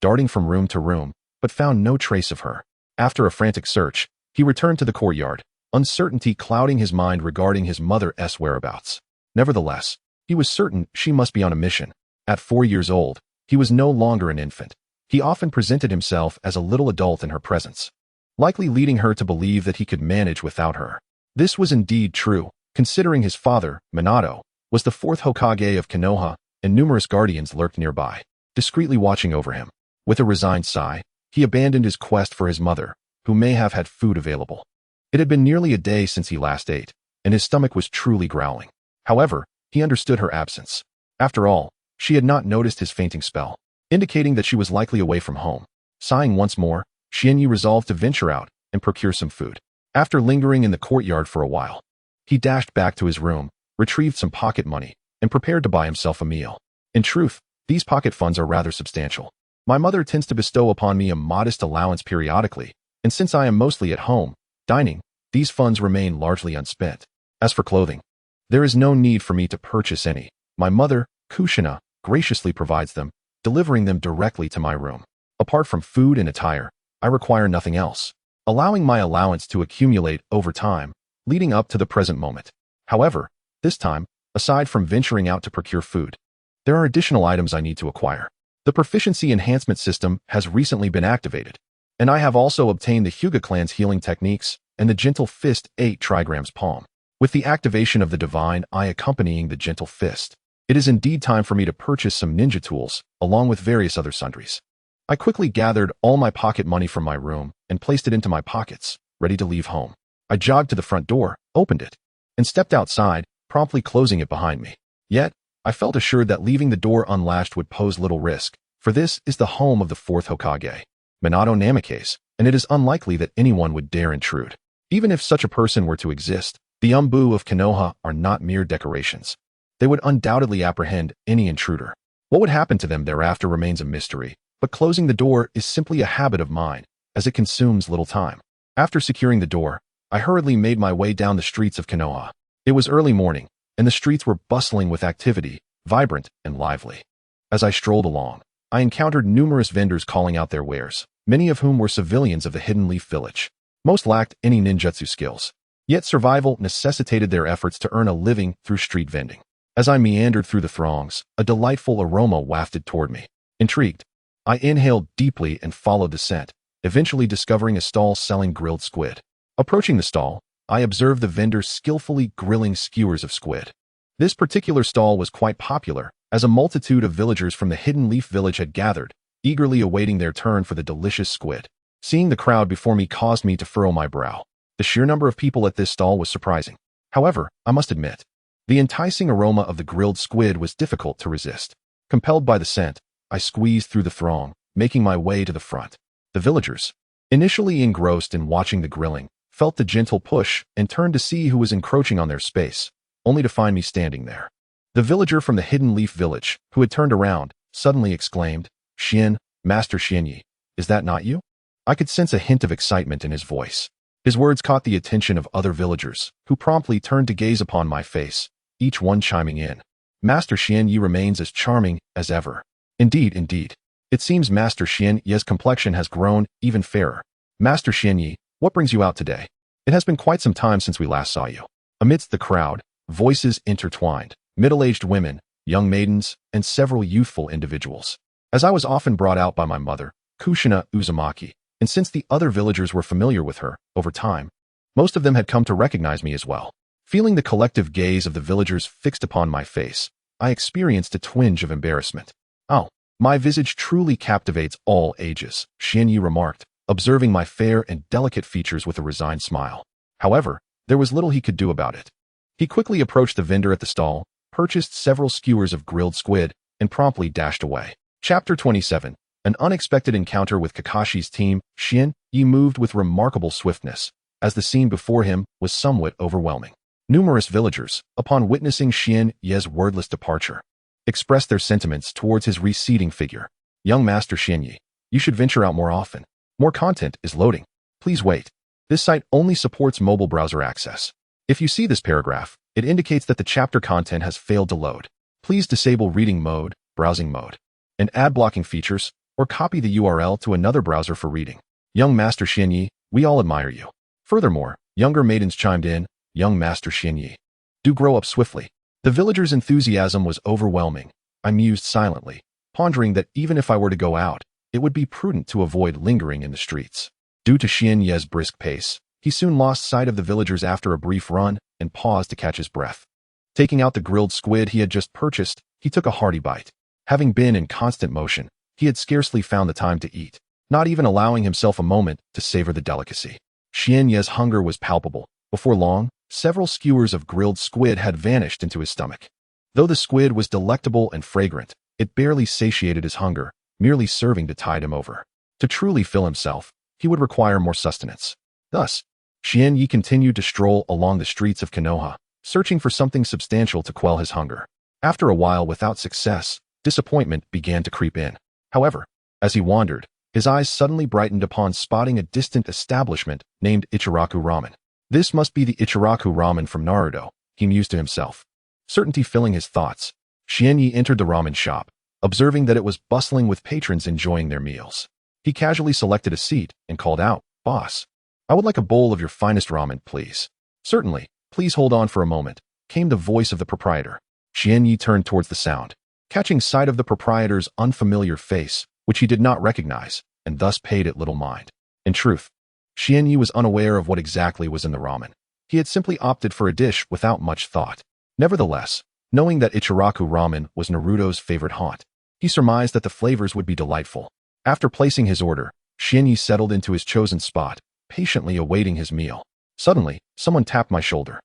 darting from room to room, but found no trace of her. After a frantic search, he returned to the courtyard, uncertainty clouding his mind regarding his mother's whereabouts. Nevertheless, he was certain she must be on a mission. At 4 years old, he was no longer an infant. He often presented himself as a little adult in her presence, likely leading her to believe that he could manage without her. This was indeed true, considering his father, Minato, was the 4th Hokage of Konoha, and numerous guardians lurked nearby, discreetly watching over him. With a resigned sigh, he abandoned his quest for his mother, who may have had food available. It had been nearly a day since he last ate, and his stomach was truly growling. However, he understood her absence. After all, she had not noticed his fainting spell, indicating that she was likely away from home. Sighing once more, Xuanye resolved to venture out and procure some food. After lingering in the courtyard for a while, he dashed back to his room, retrieved some pocket money, and prepared to buy himself a meal. In truth, these pocket funds are rather substantial. My mother tends to bestow upon me a modest allowance periodically, and since I am mostly at home, dining, these funds remain largely unspent. As for clothing, there is no need for me to purchase any. My mother, Kushina, graciously provides them, delivering them directly to my room. Apart from food and attire, I require nothing else, allowing my allowance to accumulate over time, leading up to the present moment. However, this time, aside from venturing out to procure food, there are additional items I need to acquire. The proficiency enhancement system has recently been activated, and I have also obtained the Hyuga clan's healing techniques and the Gentle Fist 8 trigrams palm. With the activation of the Divine Eye accompanying the Gentle Fist, it is indeed time for me to purchase some ninja tools, along with various other sundries. I quickly gathered all my pocket money from my room and placed it into my pockets, ready to leave home. I jogged to the front door, opened it, and stepped outside, promptly closing it behind me. Yet, I felt assured that leaving the door unlatched would pose little risk, for this is the home of the fourth Hokage, Minato Namikaze, and it is unlikely that anyone would dare intrude. Even if such a person were to exist, the Umbu of Konoha are not mere decorations. They would undoubtedly apprehend any intruder. What would happen to them thereafter remains a mystery, but closing the door is simply a habit of mine, as it consumes little time. After securing the door, I hurriedly made my way down the streets of Konoha. It was early morning, and the streets were bustling with activity, vibrant and lively. As I strolled along, I encountered numerous vendors calling out their wares, many of whom were civilians of the Hidden Leaf Village. Most lacked any ninjutsu skills, yet survival necessitated their efforts to earn a living through street vending. As I meandered through the throngs, a delightful aroma wafted toward me. Intrigued, I inhaled deeply and followed the scent, eventually discovering a stall selling grilled squid. Approaching the stall, I observed the vendor skillfully grilling skewers of squid. This particular stall was quite popular, as a multitude of villagers from the Hidden Leaf Village had gathered, eagerly awaiting their turn for the delicious squid. Seeing the crowd before me caused me to furrow my brow. The sheer number of people at this stall was surprising. However, I must admit, the enticing aroma of the grilled squid was difficult to resist. Compelled by the scent, I squeezed through the throng, making my way to the front. The villagers, initially engrossed in watching the grilling, felt the gentle push and turned to see who was encroaching on their space, only to find me standing there. The villager from the Hidden Leaf Village, who had turned around, suddenly exclaimed, "Xian, Master Xianyi, is that not you?" I could sense a hint of excitement in his voice. His words caught the attention of other villagers, who promptly turned to gaze upon my face, each one chiming in. "Master Xianyi remains as charming as ever." Indeed, indeed. It seems Master Xianyi's complexion has grown even fairer. "Master Xianyi, what brings you out today? It has been quite some time since we last saw you." Amidst the crowd, voices intertwined, middle-aged women, young maidens, and several youthful individuals. As I was often brought out by my mother, Kushina Uzumaki, and since the other villagers were familiar with her, over time, most of them had come to recognize me as well. Feeling the collective gaze of the villagers fixed upon my face, I experienced a twinge of embarrassment. "Oh, my visage truly captivates all ages," Xianyi remarked, observing my fair and delicate features with a resigned smile. However, there was little he could do about it. He quickly approached the vendor at the stall, purchased several skewers of grilled squid, and promptly dashed away. Chapter 27. An unexpected encounter with Kakashi's team. Xianyi moved with remarkable swiftness, as the scene before him was somewhat overwhelming. Numerous villagers, upon witnessing Xianyi's wordless departure, expressed their sentiments towards his receding figure. "Young Master Xianyi, you should venture out more often. More content is loading. Please wait. This site only supports mobile browser access. If you see this paragraph, it indicates that the chapter content has failed to load. Please disable reading mode, browsing mode, and ad blocking features, or copy the URL to another browser for reading. Young Master Xianyi, we all admire you." Furthermore, younger maidens chimed in, "Young Master Xianyi, do grow up swiftly." The villagers' enthusiasm was overwhelming. I mused silently, pondering that even if I were to go out, it would be prudent to avoid lingering in the streets. Due to Xianyi's brisk pace, he soon lost sight of the villagers after a brief run and paused to catch his breath. Taking out the grilled squid he had just purchased, he took a hearty bite. Having been in constant motion, he had scarcely found the time to eat, not even allowing himself a moment to savor the delicacy. Xianyi's hunger was palpable. Before long, several skewers of grilled squid had vanished into his stomach. Though the squid was delectable and fragrant, it barely satiated his hunger, merely serving to tide him over. To truly fill himself, he would require more sustenance. Thus, Xianyi continued to stroll along the streets of Konoha, searching for something substantial to quell his hunger. After a while without success, disappointment began to creep in. However, as he wandered, his eyes suddenly brightened upon spotting a distant establishment named Ichiraku Ramen. "This must be the Ichiraku Ramen from Naruto," he mused to himself. Certainty filling his thoughts, Xianyi entered the ramen shop, observing that it was bustling with patrons enjoying their meals. He casually selected a seat and called out, "Boss, I would like a bowl of your finest ramen, please." "Certainly, please hold on for a moment," came the voice of the proprietor. Xianyi turned towards the sound, catching sight of the proprietor's unfamiliar face, which he did not recognize, and thus paid it little mind. In truth, Xianyi was unaware of what exactly was in the ramen. He had simply opted for a dish without much thought. Nevertheless, knowing that Ichiraku ramen was Naruto's favorite haunt, he surmised that the flavors would be delightful. After placing his order, Xianyi settled into his chosen spot, patiently awaiting his meal. Suddenly, someone tapped my shoulder,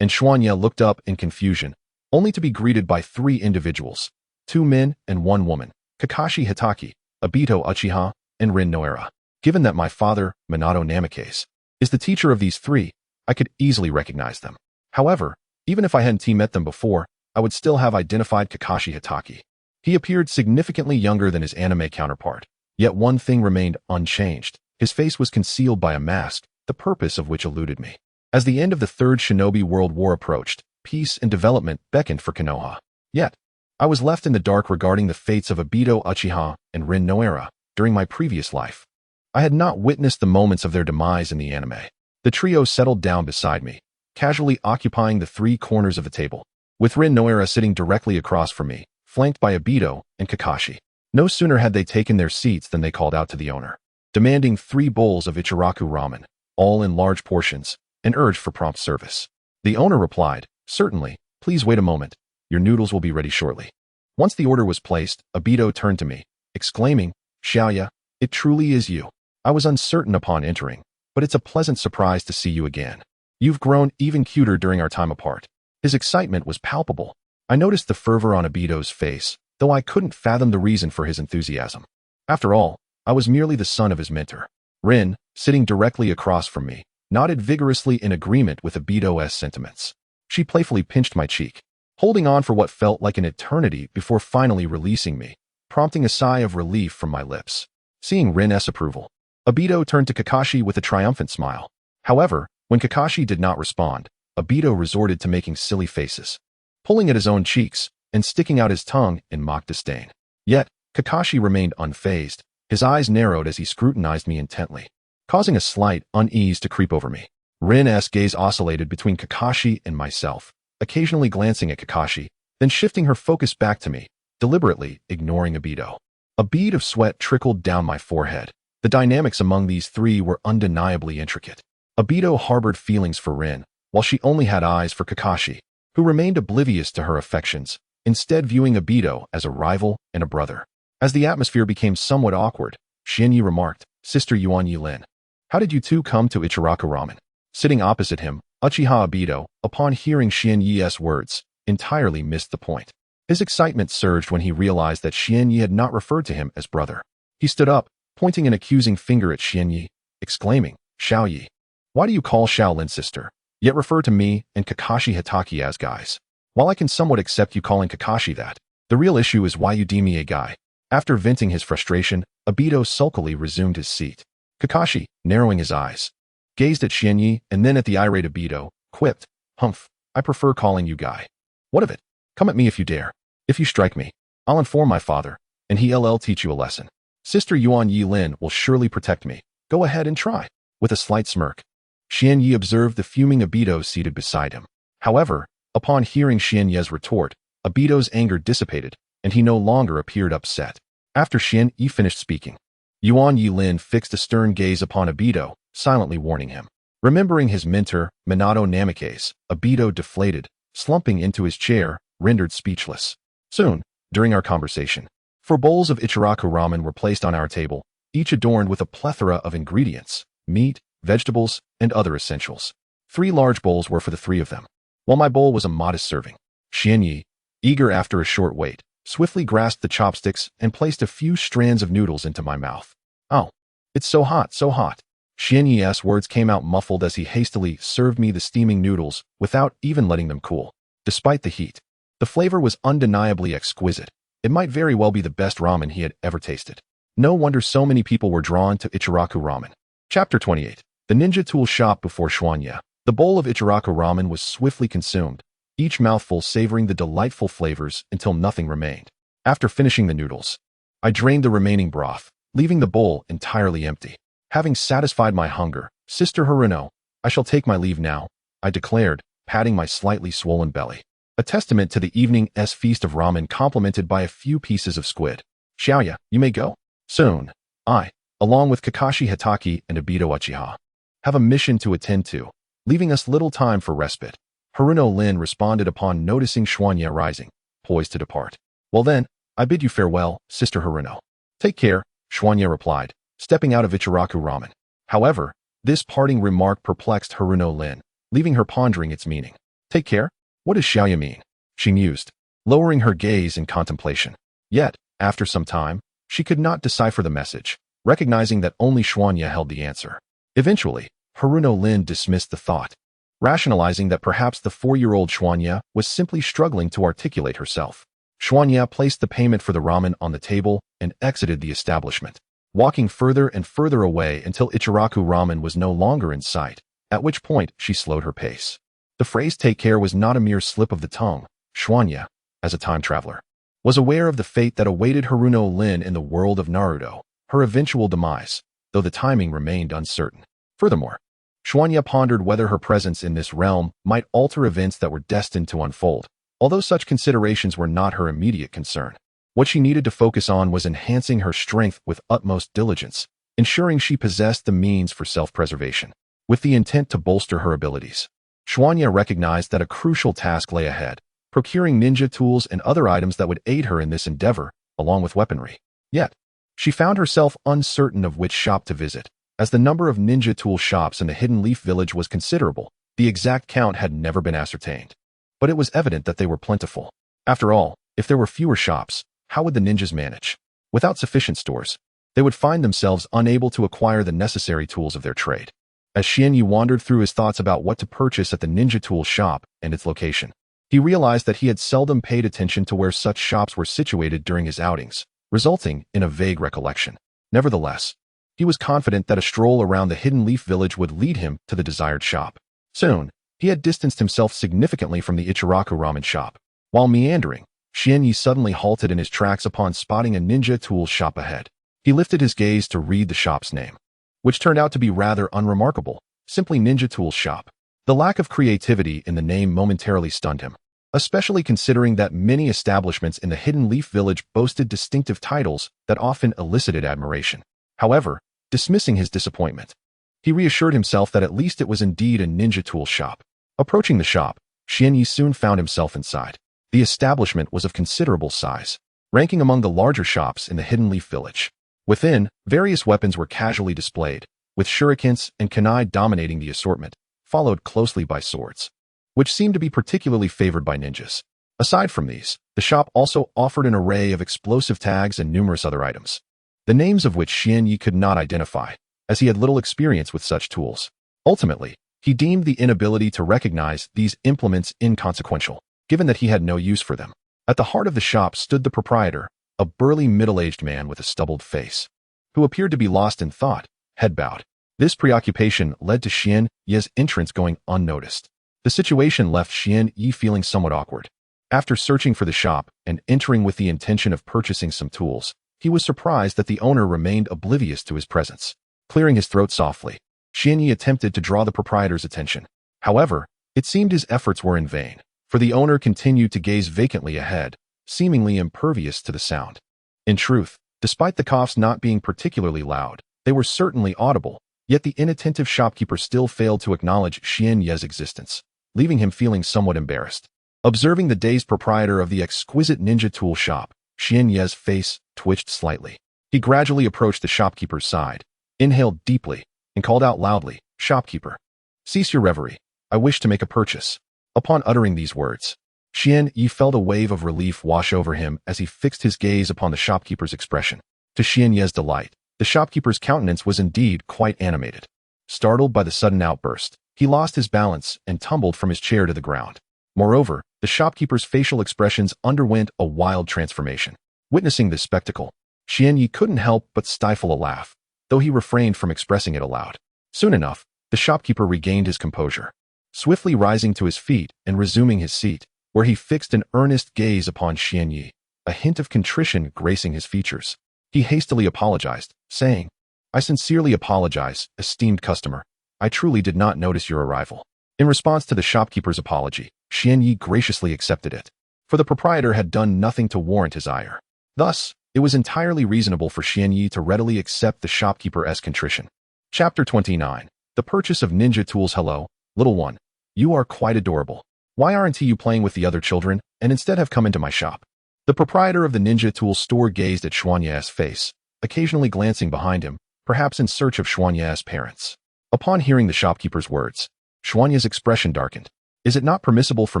and Xuanya looked up in confusion, only to be greeted by three individuals, two men and one woman, Kakashi Hitaki, Obito Uchiha, and Rin Noera. Given that my father, Minato Namikaze, is the teacher of these three, I could easily recognize them. However, even if I hadn't met them before, I would still have identified Kakashi Hitaki. He appeared significantly younger than his anime counterpart, yet one thing remained unchanged. His face was concealed by a mask, the purpose of which eluded me. As the end of the Third Shinobi World War approached, peace and development beckoned for Konoha. Yet, I was left in the dark regarding the fates of Obito Uchiha and Rin Noera during my previous life. I had not witnessed the moments of their demise in the anime. The trio settled down beside me, casually occupying the three corners of the table, with Rin Noera sitting directly across from me, flanked by Obito and Kakashi. No sooner had they taken their seats than they called out to the owner, demanding 3 bowls of Ichiraku ramen, all in large portions, and urged for prompt service. The owner replied, "Certainly, please wait a moment. Your noodles will be ready shortly." Once the order was placed, Obito turned to me, exclaiming, "Xiaoya, it truly is you. I was uncertain upon entering, but it's a pleasant surprise to see you again. You've grown even cuter during our time apart." His excitement was palpable. I noticed the fervor on Obito's face, though I couldn't fathom the reason for his enthusiasm. After all, I was merely the son of his mentor. Rin, sitting directly across from me, nodded vigorously in agreement with Obito's sentiments. She playfully pinched my cheek, holding on for what felt like an eternity before finally releasing me, prompting a sigh of relief from my lips. Seeing Rin's approval, Obito turned to Kakashi with a triumphant smile. However, when Kakashi did not respond, Obito resorted to making silly faces, pulling at his own cheeks and sticking out his tongue in mock disdain. Yet, Kakashi remained unfazed. His eyes narrowed as he scrutinized me intently, causing a slight unease to creep over me. Rin's gaze oscillated between Kakashi and myself, occasionally glancing at Kakashi, then shifting her focus back to me, deliberately ignoring Obito. A bead of sweat trickled down my forehead. The dynamics among these three were undeniably intricate. Obito harbored feelings for Rin, while she only had eyes for Kakashi, who remained oblivious to her affections, instead viewing Obito as a rival and a brother. As the atmosphere became somewhat awkward, Xianyi remarked, "Sister Yuan Yilin, how did you two come to Ichiraku ramen?" Sitting opposite him, Uchiha Obito, upon hearing Xianyi's words, entirely missed the point. His excitement surged when he realized that Xianyi had not referred to him as brother. He stood up, pointing an accusing finger at Xianyi, exclaiming, "Xiaoyi, why do you call Xiaolin sister, yet refer to me and Kakashi Hitaki as guys? While I can somewhat accept you calling Kakashi that, the real issue is why you deem me a guy." After venting his frustration, Obito sulkily resumed his seat. Kakashi, narrowing his eyes, gazed at Xianyi and then at the irate Obito, quipped, "Humph, I prefer calling you guy. What of it? Come at me if you dare. If you strike me, I'll inform my father, and he'll teach you a lesson. Sister Yuan Yilin will surely protect me. Go ahead and try." With a slight smirk, Xianyi observed the fuming Obito seated beside him. However, upon hearing Xianyi's retort, Obito's anger dissipated, and he no longer appeared upset. After Xianyi finished speaking, Yuan Yilin fixed a stern gaze upon Obito, silently warning him. Remembering his mentor, Minato Namikaze, Obito deflated, slumping into his chair, rendered speechless. Soon, during our conversation, 4 bowls of Ichiraku ramen were placed on our table, each adorned with a plethora of ingredients, meat, vegetables, and other essentials. 3 large bowls were for the 3 of them, while my bowl was a modest serving. Xianyi, eager after a short wait, swiftly grasped the chopsticks and placed a few strands of noodles into my mouth. "Oh, it's so hot, so hot." Xianyi's words came out muffled as he hastily served me the steaming noodles without even letting them cool. Despite the heat, the flavor was undeniably exquisite. It might very well be the best ramen he had ever tasted. No wonder so many people were drawn to Ichiraku ramen. Chapter 28. The Ninja Tool Shop before Xuanya. The bowl of Ichiraku ramen was swiftly consumed, each mouthful savoring the delightful flavors until nothing remained. After finishing the noodles, I drained the remaining broth, leaving the bowl entirely empty. Having satisfied my hunger, Sister Haruno, I shall take my leave now, I declared, patting my slightly swollen belly. A testament to the evening's feast of ramen complemented by a few pieces of squid. Xiaoya, you may go. Soon, I, along with Kakashi Hitaki and Obito Uchiha, have a mission to attend to, leaving us little time for respite. Haruno Lin responded upon noticing Xuanya rising, poised to depart. Well then, I bid you farewell, Sister Haruno. Take care, Xuanya replied, stepping out of Ichiraku Ramen. However, this parting remark perplexed Haruno Lin, leaving her pondering its meaning. Take care? What does Xiaoya mean? She mused, lowering her gaze in contemplation. Yet, after some time, she could not decipher the message, recognizing that only Xuanya held the answer. Eventually, Haruno Lin dismissed the thought, rationalizing that perhaps the 4-year-old Xuanya was simply struggling to articulate herself. Xuanya placed the payment for the ramen on the table and exited the establishment, walking further and further away until Ichiraku Ramen was no longer in sight, at which point she slowed her pace. The phrase take care was not a mere slip of the tongue. Xuanya, as a time traveler, was aware of the fate that awaited Haruno Lin in the world of Naruto, her eventual demise, though the timing remained uncertain. Furthermore, Xuanya pondered whether her presence in this realm might alter events that were destined to unfold, although such considerations were not her immediate concern. What she needed to focus on was enhancing her strength with utmost diligence, ensuring she possessed the means for self-preservation, with the intent to bolster her abilities. Xuanya recognized that a crucial task lay ahead, procuring ninja tools and other items that would aid her in this endeavor, along with weaponry. Yet, she found herself uncertain of which shop to visit. As the number of ninja tool shops in the Hidden Leaf Village was considerable, the exact count had never been ascertained. But it was evident that they were plentiful. After all, if there were fewer shops, how would the ninjas manage? Without sufficient stores, they would find themselves unable to acquire the necessary tools of their trade. As Xianyi wandered through his thoughts about what to purchase at the ninja tool shop and its location, he realized that he had seldom paid attention to where such shops were situated during his outings, resulting in a vague recollection. Nevertheless, he was confident that a stroll around the Hidden Leaf Village would lead him to the desired shop. Soon, he had distanced himself significantly from the Ichiraku Ramen shop. While meandering, Xianyi suddenly halted in his tracks upon spotting a ninja tool shop ahead. He lifted his gaze to read the shop's name, which turned out to be rather unremarkable, simply Ninja Tools Shop. The lack of creativity in the name momentarily stunned him, especially considering that many establishments in the Hidden Leaf Village boasted distinctive titles that often elicited admiration. However, dismissing his disappointment, he reassured himself that at least it was indeed a ninja tool shop. Approaching the shop, Xianyi soon found himself inside. The establishment was of considerable size, ranking among the larger shops in the Hidden Leaf Village. Within, various weapons were casually displayed, with shurikens and kunai dominating the assortment, followed closely by swords, which seemed to be particularly favored by ninjas. Aside from these, the shop also offered an array of explosive tags and numerous other items, the names of which Xianyi could not identify, as he had little experience with such tools. Ultimately, he deemed the inability to recognize these implements inconsequential, given that he had no use for them. At the heart of the shop stood the proprietor, a burly middle-aged man with a stubbled face, who appeared to be lost in thought, head bowed. This preoccupation led to Xianyi's entrance going unnoticed. The situation left Xianyi feeling somewhat awkward. After searching for the shop and entering with the intention of purchasing some tools, he was surprised that the owner remained oblivious to his presence. Clearing his throat softly, Xianyi attempted to draw the proprietor's attention. However, it seemed his efforts were in vain, for the owner continued to gaze vacantly ahead, seemingly impervious to the sound. In truth, despite the coughs not being particularly loud, they were certainly audible, yet the inattentive shopkeeper still failed to acknowledge Xianyi's existence, leaving him feeling somewhat embarrassed. Observing the dazed proprietor of the exquisite ninja tool shop, Xianyi's face twitched slightly. He gradually approached the shopkeeper's side, inhaled deeply, and called out loudly, "Shopkeeper, cease your reverie. I wish to make a purchase." Upon uttering these words, Xianyi felt a wave of relief wash over him as he fixed his gaze upon the shopkeeper's expression. To Xianyi's delight, the shopkeeper's countenance was indeed quite animated. Startled by the sudden outburst, he lost his balance and tumbled from his chair to the ground. Moreover, the shopkeeper's facial expressions underwent a wild transformation. Witnessing this spectacle, Xianyi couldn't help but stifle a laugh, though he refrained from expressing it aloud. Soon enough, the shopkeeper regained his composure, swiftly rising to his feet and resuming his seat, where he fixed an earnest gaze upon Xianyi, a hint of contrition gracing his features. He hastily apologized, saying, "I sincerely apologize, esteemed customer. I truly did not notice your arrival." In response to the shopkeeper's apology, Xianyi graciously accepted it, for the proprietor had done nothing to warrant his ire. Thus, it was entirely reasonable for Xianyi to readily accept the shopkeeper's contrition. Chapter 29. The Purchase of Ninja Tools. Hello, little one. You are quite adorable. Why aren't you playing with the other children, and instead have come into my shop? The proprietor of the Ninja Tools store gazed at Xuanye's face, occasionally glancing behind him, perhaps in search of Xuanye's parents. Upon hearing the shopkeeper's words, Xuanye's expression darkened. "Is it not permissible for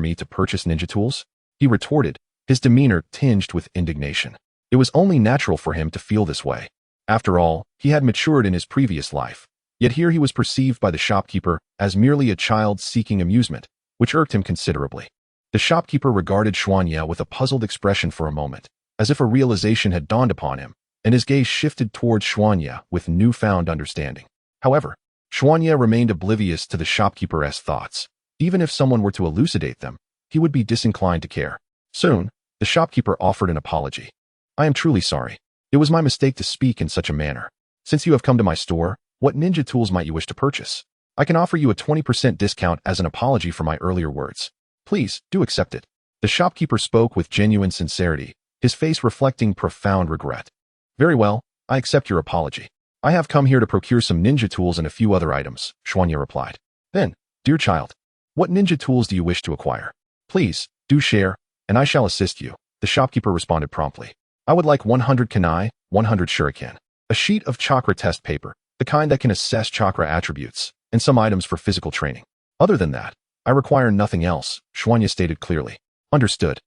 me to purchase ninja tools?" he retorted, his demeanor tinged with indignation. It was only natural for him to feel this way. After all, he had matured in his previous life. Yet here he was perceived by the shopkeeper as merely a child seeking amusement, which irked him considerably. The shopkeeper regarded Xuanye with a puzzled expression for a moment, as if a realization had dawned upon him, and his gaze shifted towards Xuanye with newfound understanding. However, Xuanye remained oblivious to the shopkeeper's thoughts. Even if someone were to elucidate them, he would be disinclined to care. Soon, the shopkeeper offered an apology. "I am truly sorry. It was my mistake to speak in such a manner. Since you have come to my store, what ninja tools might you wish to purchase? I can offer you a 20% discount as an apology for my earlier words. Please, do accept it." The shopkeeper spoke with genuine sincerity, his face reflecting profound regret. "Very well, I accept your apology. I have come here to procure some ninja tools and a few other items," Xuanye replied. "Then, dear child, what ninja tools do you wish to acquire? Please, do share, and I shall assist you," the shopkeeper responded promptly. "I would like 100 kunai, 100 shuriken, a sheet of chakra test paper, the kind that can assess chakra attributes, and some items for physical training. Other than that, I require nothing else," Xuanye stated clearly. "Understood.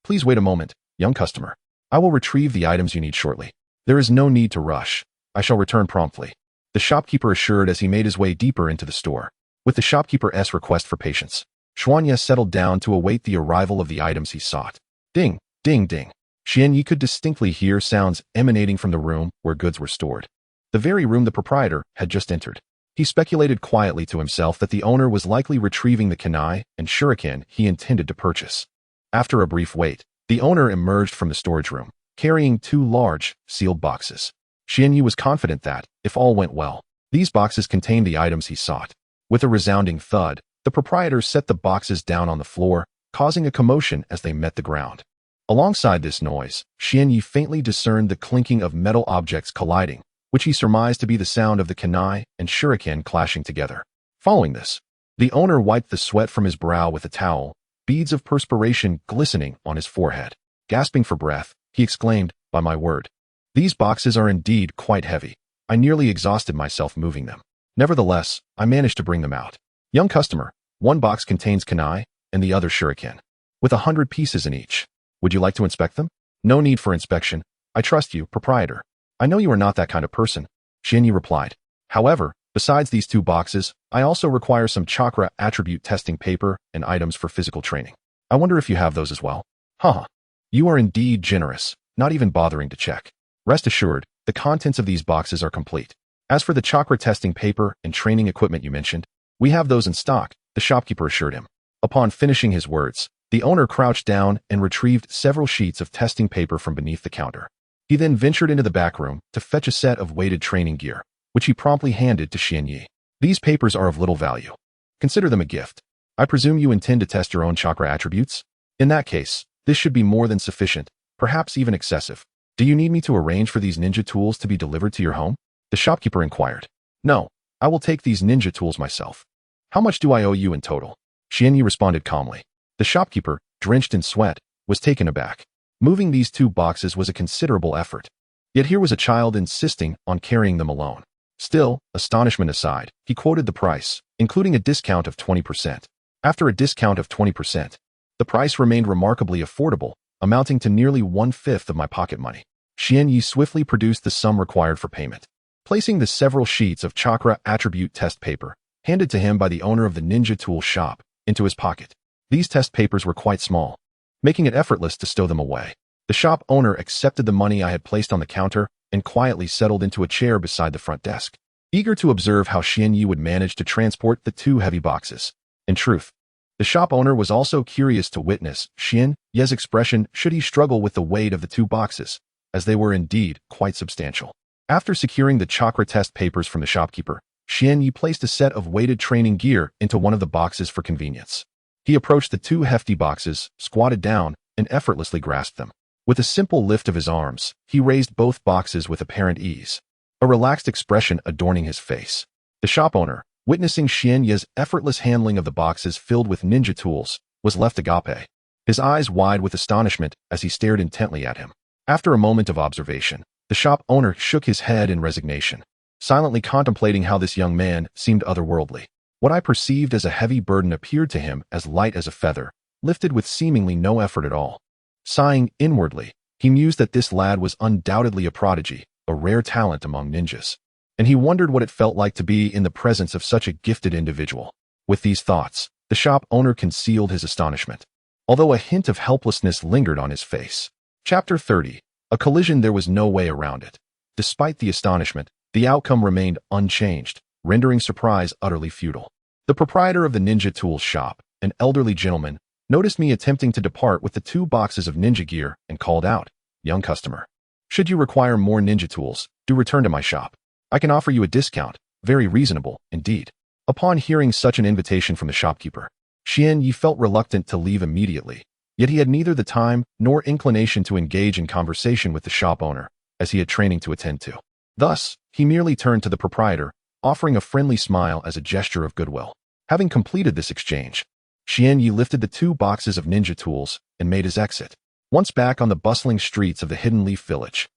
Please wait a moment, young customer. I will retrieve the items you need shortly. There is no need to rush. I shall return promptly," the shopkeeper assured as he made his way deeper into the store. With the shopkeeper's request for patience, Xuanye settled down to await the arrival of the items he sought. Ding, ding, ding. Xianyi could distinctly hear sounds emanating from the room where goods were stored. The very room the proprietor had just entered. He speculated quietly to himself that the owner was likely retrieving the kunai and shuriken he intended to purchase. After a brief wait, the owner emerged from the storage room, carrying 2 large, sealed boxes. Xianyi was confident that, if all went well, these boxes contained the items he sought. With a resounding thud, the proprietor set the boxes down on the floor, causing a commotion as they met the ground. Alongside this noise, Xianyi faintly discerned the clinking of metal objects colliding, which he surmised to be the sound of the kunai and shuriken clashing together. Following this, the owner wiped the sweat from his brow with a towel, beads of perspiration glistening on his forehead. Gasping for breath, he exclaimed, "By my word, these boxes are indeed quite heavy. I nearly exhausted myself moving them. Nevertheless, I managed to bring them out. Young customer, one box contains kunai, and the other shuriken, with 100 pieces in each. Would you like to inspect them?" "No need for inspection. I trust you, proprietor." "I know you are not that kind of person," Xianyi replied. "However, besides these 2 boxes, I also require some chakra attribute testing paper and items for physical training. I wonder if you have those as well." "Haha. You are indeed generous, not even bothering to check. Rest assured, the contents of these boxes are complete. As for the chakra testing paper and training equipment you mentioned, we have those in stock," the shopkeeper assured him. Upon finishing his words, the owner crouched down and retrieved several sheets of testing paper from beneath the counter. He then ventured into the back room to fetch a set of weighted training gear, which he promptly handed to Xianyi. "These papers are of little value. Consider them a gift. I presume you intend to test your own chakra attributes? In that case, this should be more than sufficient, perhaps even excessive. Do you need me to arrange for these ninja tools to be delivered to your home?" the shopkeeper inquired. "No, I will take these ninja tools myself. How much do I owe you in total?" Xianyi responded calmly. The shopkeeper, drenched in sweat, was taken aback. Moving these 2 boxes was a considerable effort. Yet here was a child insisting on carrying them alone. Still, astonishment aside, he quoted the price, including a discount of 20%. After a discount of 20%, the price remained remarkably affordable, amounting to nearly 1/5 of my pocket money. Xianyi swiftly produced the sum required for payment. Placing the several sheets of chakra attribute test paper, handed to him by the owner of the ninja tool shop, into his pocket. These test papers were quite small, making it effortless to stow them away. The shop owner accepted the money I had placed on the counter and quietly settled into a chair beside the front desk, eager to observe how Xianyi would manage to transport the 2 heavy boxes. In truth, the shop owner was also curious to witness Xianyi's expression should he struggle with the weight of the 2 boxes, as they were indeed quite substantial. After securing the chakra test papers from the shopkeeper, Xianyi placed a set of weighted training gear into one of the boxes for convenience. He approached the two hefty boxes, squatted down, and effortlessly grasped them. With a simple lift of his arms, he raised both boxes with apparent ease, a relaxed expression adorning his face. The shop owner, witnessing Xianyi's effortless handling of the boxes filled with ninja tools, was left agape, his eyes wide with astonishment as he stared intently at him. After a moment of observation, the shop owner shook his head in resignation, silently contemplating how this young man seemed otherworldly. What I perceived as a heavy burden appeared to him as light as a feather, lifted with seemingly no effort at all. Sighing inwardly, he mused that this lad was undoubtedly a prodigy, a rare talent among ninjas, and he wondered what it felt like to be in the presence of such a gifted individual. With these thoughts, the shop owner concealed his astonishment, although a hint of helplessness lingered on his face. Chapter 30. A collision. There was no way around it. Despite the astonishment, the outcome remained unchanged, rendering surprise utterly futile. The proprietor of the ninja tools shop, an elderly gentleman, noticed me attempting to depart with the two boxes of ninja gear and called out, "Young customer, should you require more ninja tools, do return to my shop. I can offer you a discount, very reasonable, indeed." Upon hearing such an invitation from the shopkeeper, Xianyi felt reluctant to leave immediately, yet he had neither the time nor inclination to engage in conversation with the shop owner, as he had training to attend to. Thus, he merely turned to the proprietor, offering a friendly smile as a gesture of goodwill. Having completed this exchange, Xianyi lifted the two boxes of ninja tools and made his exit. Once back on the bustling streets of the Hidden Leaf Village,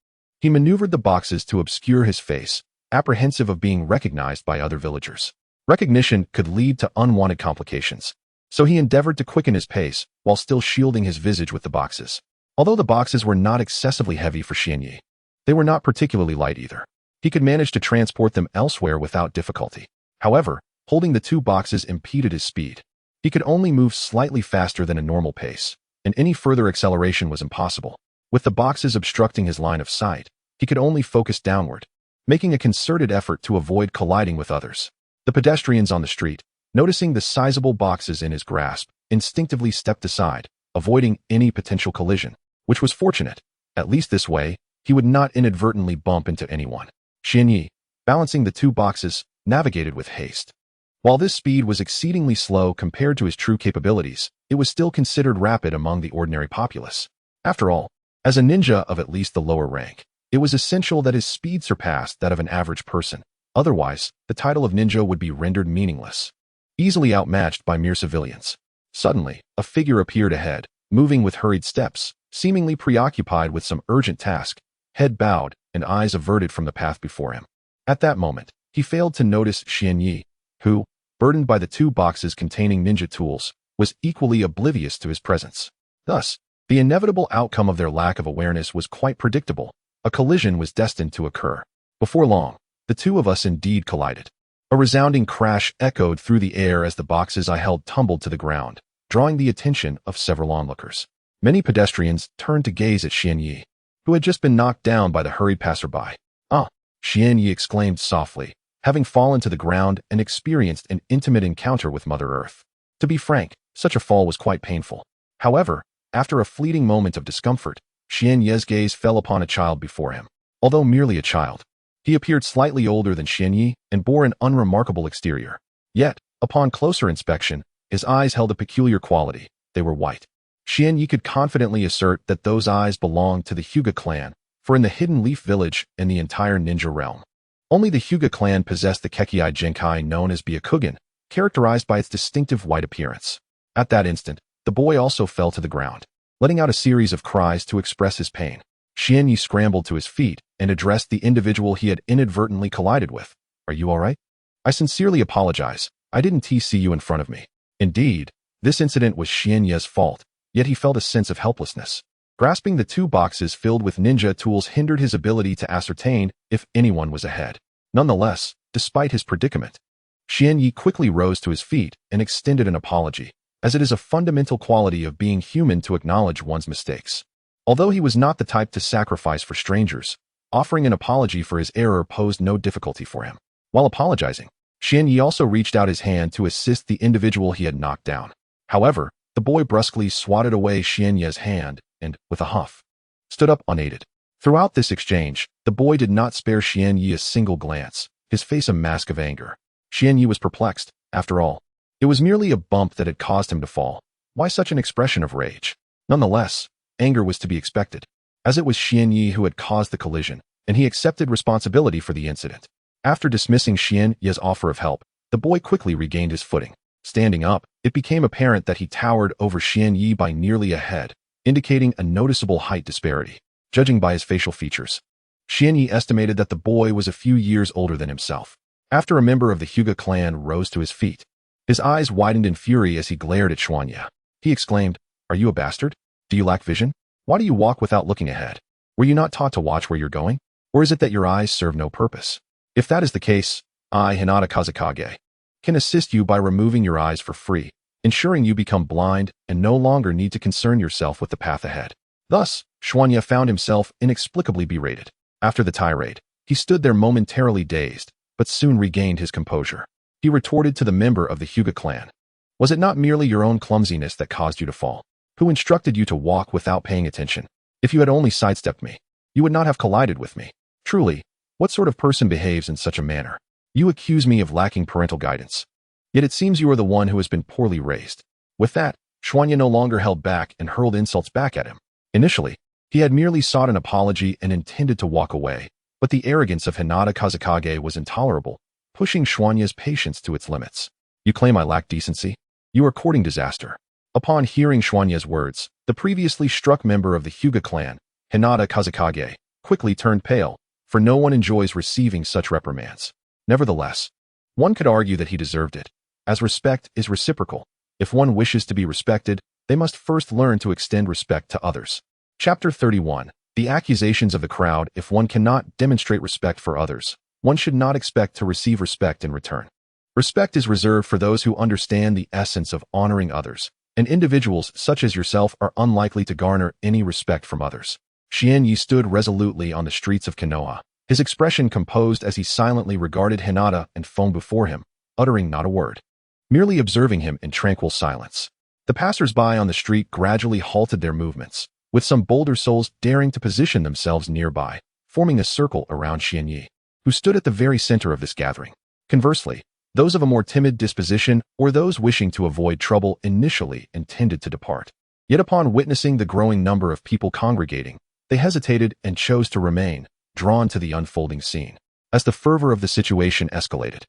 he maneuvered the boxes to obscure his face, apprehensive of being recognized by other villagers. Recognition could lead to unwanted complications, so he endeavored to quicken his pace while still shielding his visage with the boxes. Although the boxes were not excessively heavy for Xianyi, they were not particularly light either. He could manage to transport them elsewhere without difficulty. However, holding the two boxes impeded his speed. He could only move slightly faster than a normal pace, and any further acceleration was impossible. With the boxes obstructing his line of sight, he could only focus downward, making a concerted effort to avoid colliding with others. The pedestrians on the street, noticing the sizable boxes in his grasp, instinctively stepped aside, avoiding any potential collision, which was fortunate. At least this way, he would not inadvertently bump into anyone. Xianyi, balancing the two boxes, navigated with haste. While this speed was exceedingly slow compared to his true capabilities, it was still considered rapid among the ordinary populace. After all, as a ninja of at least the lower rank, it was essential that his speed surpassed that of an average person. Otherwise, the title of ninja would be rendered meaningless, easily outmatched by mere civilians. Suddenly, a figure appeared ahead, moving with hurried steps, seemingly preoccupied with some urgent task, head bowed and eyes averted from the path before him. At that moment, he failed to notice Xianyi, who, burdened by the two boxes containing ninja tools, was equally oblivious to his presence. Thus, the inevitable outcome of their lack of awareness was quite predictable. A collision was destined to occur. Before long, the two of us indeed collided. A resounding crash echoed through the air as the boxes I held tumbled to the ground, drawing the attention of several onlookers. Many pedestrians turned to gaze at Xianyi, who had just been knocked down by the hurried passerby. "Ah!" Xianyi exclaimed softly, having fallen to the ground and experienced an intimate encounter with Mother Earth. To be frank, such a fall was quite painful. However, after a fleeting moment of discomfort, Xianyi's gaze fell upon a child before him. Although merely a child, he appeared slightly older than Xianyi and bore an unremarkable exterior. Yet, upon closer inspection, his eyes held a peculiar quality. They were white. Xianyi could confidently assert that those eyes belonged to the Hyuga clan, for in the Hidden Leaf Village and the entire ninja realm, only the Hyuga clan possessed the Kekkei Genkai known as Byakugan, characterized by its distinctive white appearance. At that instant, the boy also fell to the ground, letting out a series of cries to express his pain. Xianyi scrambled to his feet and addressed the individual he had inadvertently collided with. "Are you all right? I sincerely apologize. I didn't see you in front of me." Indeed, this incident was Xianyi's fault, yet he felt a sense of helplessness. Grasping the two boxes filled with ninja tools hindered his ability to ascertain if anyone was ahead. Nonetheless, despite his predicament, Xianyi quickly rose to his feet and extended an apology, as it is a fundamental quality of being human to acknowledge one's mistakes. Although he was not the type to sacrifice for strangers, offering an apology for his error posed no difficulty for him. While apologizing, Xianyi also reached out his hand to assist the individual he had knocked down. However, the boy brusquely swatted away Xianyi's hand and, with a huff, stood up unaided. Throughout this exchange, the boy did not spare Xian Yi a single glance, his face a mask of anger. Xian Yi was perplexed. After all, it was merely a bump that had caused him to fall. Why such an expression of rage? Nonetheless, anger was to be expected, as it was Xian Yi who had caused the collision, and he accepted responsibility for the incident. After dismissing Xian Yi's offer of help, the boy quickly regained his footing. Standing up, it became apparent that he towered over Xian Yi by nearly a head, indicating a noticeable height disparity. Judging by his facial features, Xian Yi estimated that the boy was a few years older than himself. After a member of the Hyuga clan rose to his feet, his eyes widened in fury as he glared at Xuanya. He exclaimed, "Are you a bastard? Do you lack vision? Why do you walk without looking ahead? Were you not taught to watch where you're going? Or is it that your eyes serve no purpose? If that is the case, I, Hinata Kazekage, can assist you by removing your eyes for free, ensuring you become blind and no longer need to concern yourself with the path ahead." Thus, Xuanya found himself inexplicably berated. After the tirade, he stood there momentarily dazed, but soon regained his composure. He retorted to the member of the Hyuga clan. "Was it not merely your own clumsiness that caused you to fall? Who instructed you to walk without paying attention? If you had only sidestepped me, you would not have collided with me. Truly, what sort of person behaves in such a manner? You accuse me of lacking parental guidance. Yet it seems you are the one who has been poorly raised." With that, Xuanya no longer held back and hurled insults back at him. Initially, he had merely sought an apology and intended to walk away, but the arrogance of Hinata Kazekage was intolerable, pushing Xuanya's patience to its limits. "You claim I lack decency? You are courting disaster." Upon hearing Xuanya's words, the previously struck member of the Hyuga clan, Hinata Kazekage, quickly turned pale, for no one enjoys receiving such reprimands. Nevertheless, one could argue that he deserved it, as respect is reciprocal. If one wishes to be respected, they must first learn to extend respect to others. Chapter 31. The accusations of the crowd. If one cannot demonstrate respect for others, one should not expect to receive respect in return. Respect is reserved for those who understand the essence of honoring others, and individuals such as yourself are unlikely to garner any respect from others. Xian Yi stood resolutely on the streets of Konoha, his expression composed as he silently regarded Hinata and foam before him, uttering not a word, merely observing him in tranquil silence. The passers-by on the street gradually halted their movements, with some bolder souls daring to position themselves nearby, forming a circle around Xian Yi, who stood at the very center of this gathering. Conversely, those of a more timid disposition or those wishing to avoid trouble initially intended to depart. Yet upon witnessing the growing number of people congregating, they hesitated and chose to remain, drawn to the unfolding scene. As the fervor of the situation escalated,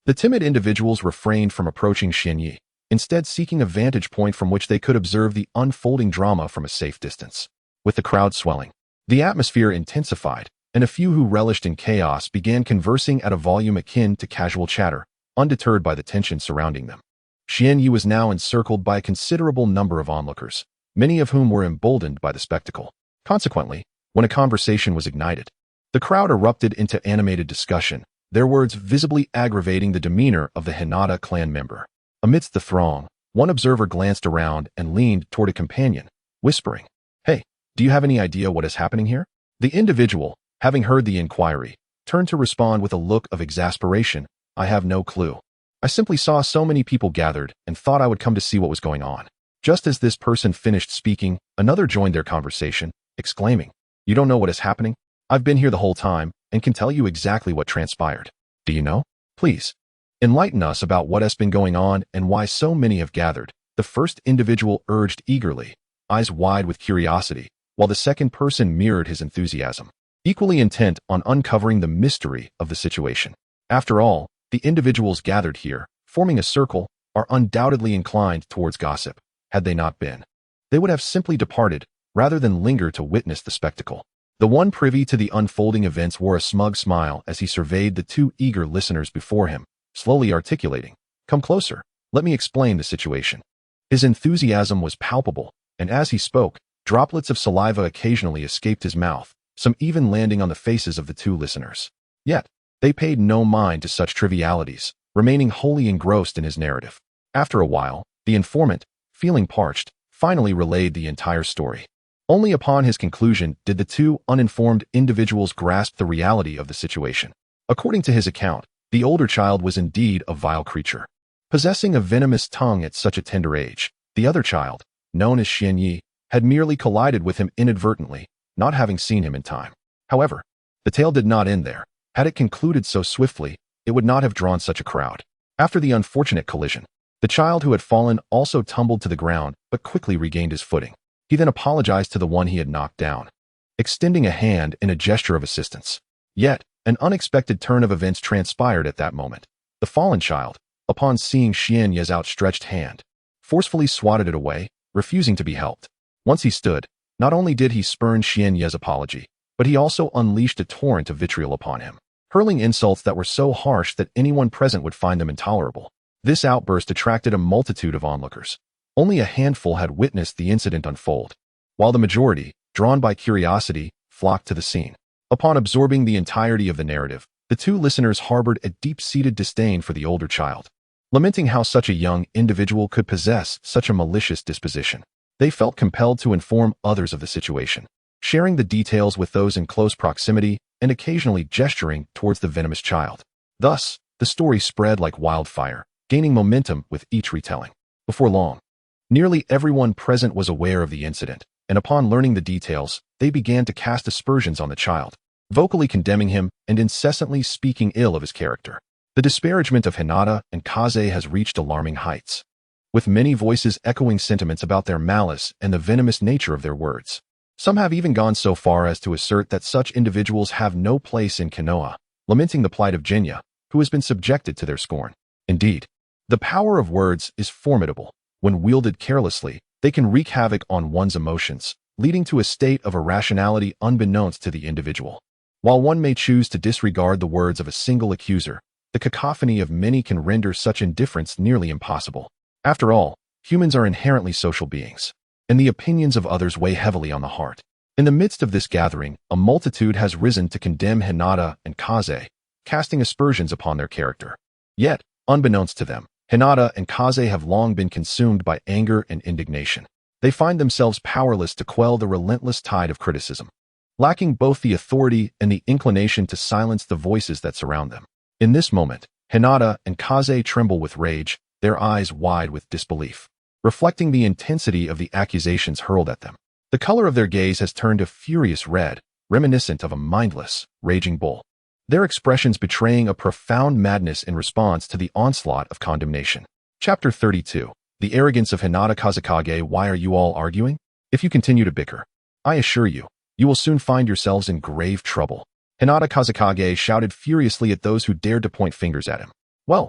the timid individuals refrained from approaching Xian Yi, instead seeking a vantage point from which they could observe the unfolding drama from a safe distance. With the crowd swelling, the atmosphere intensified, and a few who relished in chaos began conversing at a volume akin to casual chatter, undeterred by the tension surrounding them. Xian Yi was now encircled by a considerable number of onlookers, many of whom were emboldened by the spectacle. Consequently, when a conversation was ignited, the crowd erupted into animated discussion, their words visibly aggravating the demeanor of the Hinata clan member. Amidst the throng, one observer glanced around and leaned toward a companion, whispering, "Hey, do you have any idea what is happening here?" The individual, having heard the inquiry, turned to respond with a look of exasperation. "I have no clue. I simply saw so many people gathered and thought I would come to see what was going on." Just as this person finished speaking, another joined their conversation, exclaiming, "You don't know what is happening? I've been here the whole time and can tell you exactly what transpired. Do you know? Please enlighten us about what has been going on and why so many have gathered." The first individual urged eagerly, eyes wide with curiosity, while the second person mirrored his enthusiasm, equally intent on uncovering the mystery of the situation. After all, the individuals gathered here, forming a circle, are undoubtedly inclined towards gossip. Had they not been, they would have simply departed, rather than linger to witness the spectacle. The one privy to the unfolding events wore a smug smile as he surveyed the two eager listeners before him, slowly articulating, "Come closer, let me explain the situation." His enthusiasm was palpable, and as he spoke, droplets of saliva occasionally escaped his mouth, some even landing on the faces of the two listeners. Yet, they paid no mind to such trivialities, remaining wholly engrossed in his narrative. After a while, the informant, feeling parched, finally relayed the entire story. Only upon his conclusion did the two uninformed individuals grasp the reality of the situation. According to his account, the older child was indeed a vile creature, possessing a venomous tongue at such a tender age. The other child, known as Xian Yi, had merely collided with him inadvertently, not having seen him in time. However, the tale did not end there. Had it concluded so swiftly, it would not have drawn such a crowd. After the unfortunate collision, the child who had fallen also tumbled to the ground but quickly regained his footing. He then apologized to the one he had knocked down, extending a hand in a gesture of assistance. Yet, an unexpected turn of events transpired at that moment. The fallen child, upon seeing Xian Ye's outstretched hand, forcefully swatted it away, refusing to be helped. Once he stood, not only did he spurn Xian Ye's apology, but he also unleashed a torrent of vitriol upon him, hurling insults that were so harsh that anyone present would find them intolerable. This outburst attracted a multitude of onlookers. Only a handful had witnessed the incident unfold, while the majority, drawn by curiosity, flocked to the scene. Upon absorbing the entirety of the narrative, the two listeners harbored a deep-seated disdain for the older child, lamenting how such a young individual could possess such a malicious disposition. They felt compelled to inform others of the situation, sharing the details with those in close proximity and occasionally gesturing towards the venomous child. Thus, the story spread like wildfire, gaining momentum with each retelling. Before long, nearly everyone present was aware of the incident, and upon learning the details, they began to cast aspersions on the child, vocally condemning him and incessantly speaking ill of his character. The disparagement of Hinata and Kaze has reached alarming heights, with many voices echoing sentiments about their malice and the venomous nature of their words. Some have even gone so far as to assert that such individuals have no place in Konoha, lamenting the plight of Jinya, who has been subjected to their scorn. Indeed, the power of words is formidable. When wielded carelessly, they can wreak havoc on one's emotions, leading to a state of irrationality unbeknownst to the individual. While one may choose to disregard the words of a single accuser, the cacophony of many can render such indifference nearly impossible. After all, humans are inherently social beings, and the opinions of others weigh heavily on the heart. In the midst of this gathering, a multitude has risen to condemn Hinata and Kaze, casting aspersions upon their character. Yet, unbeknownst to them, Hinata and Kaze have long been consumed by anger and indignation. They find themselves powerless to quell the relentless tide of criticism, lacking both the authority and the inclination to silence the voices that surround them. In this moment, Hinata and Kaze tremble with rage, their eyes wide with disbelief, reflecting the intensity of the accusations hurled at them. The color of their gaze has turned a furious red, reminiscent of a mindless, raging bull, their expressions betraying a profound madness in response to the onslaught of condemnation. Chapter 32. The Arrogance of Hinata Kazekage. Why are you all arguing? If you continue to bicker, I assure you, you will soon find yourselves in grave trouble. Hinata Kazekage shouted furiously at those who dared to point fingers at him. Well.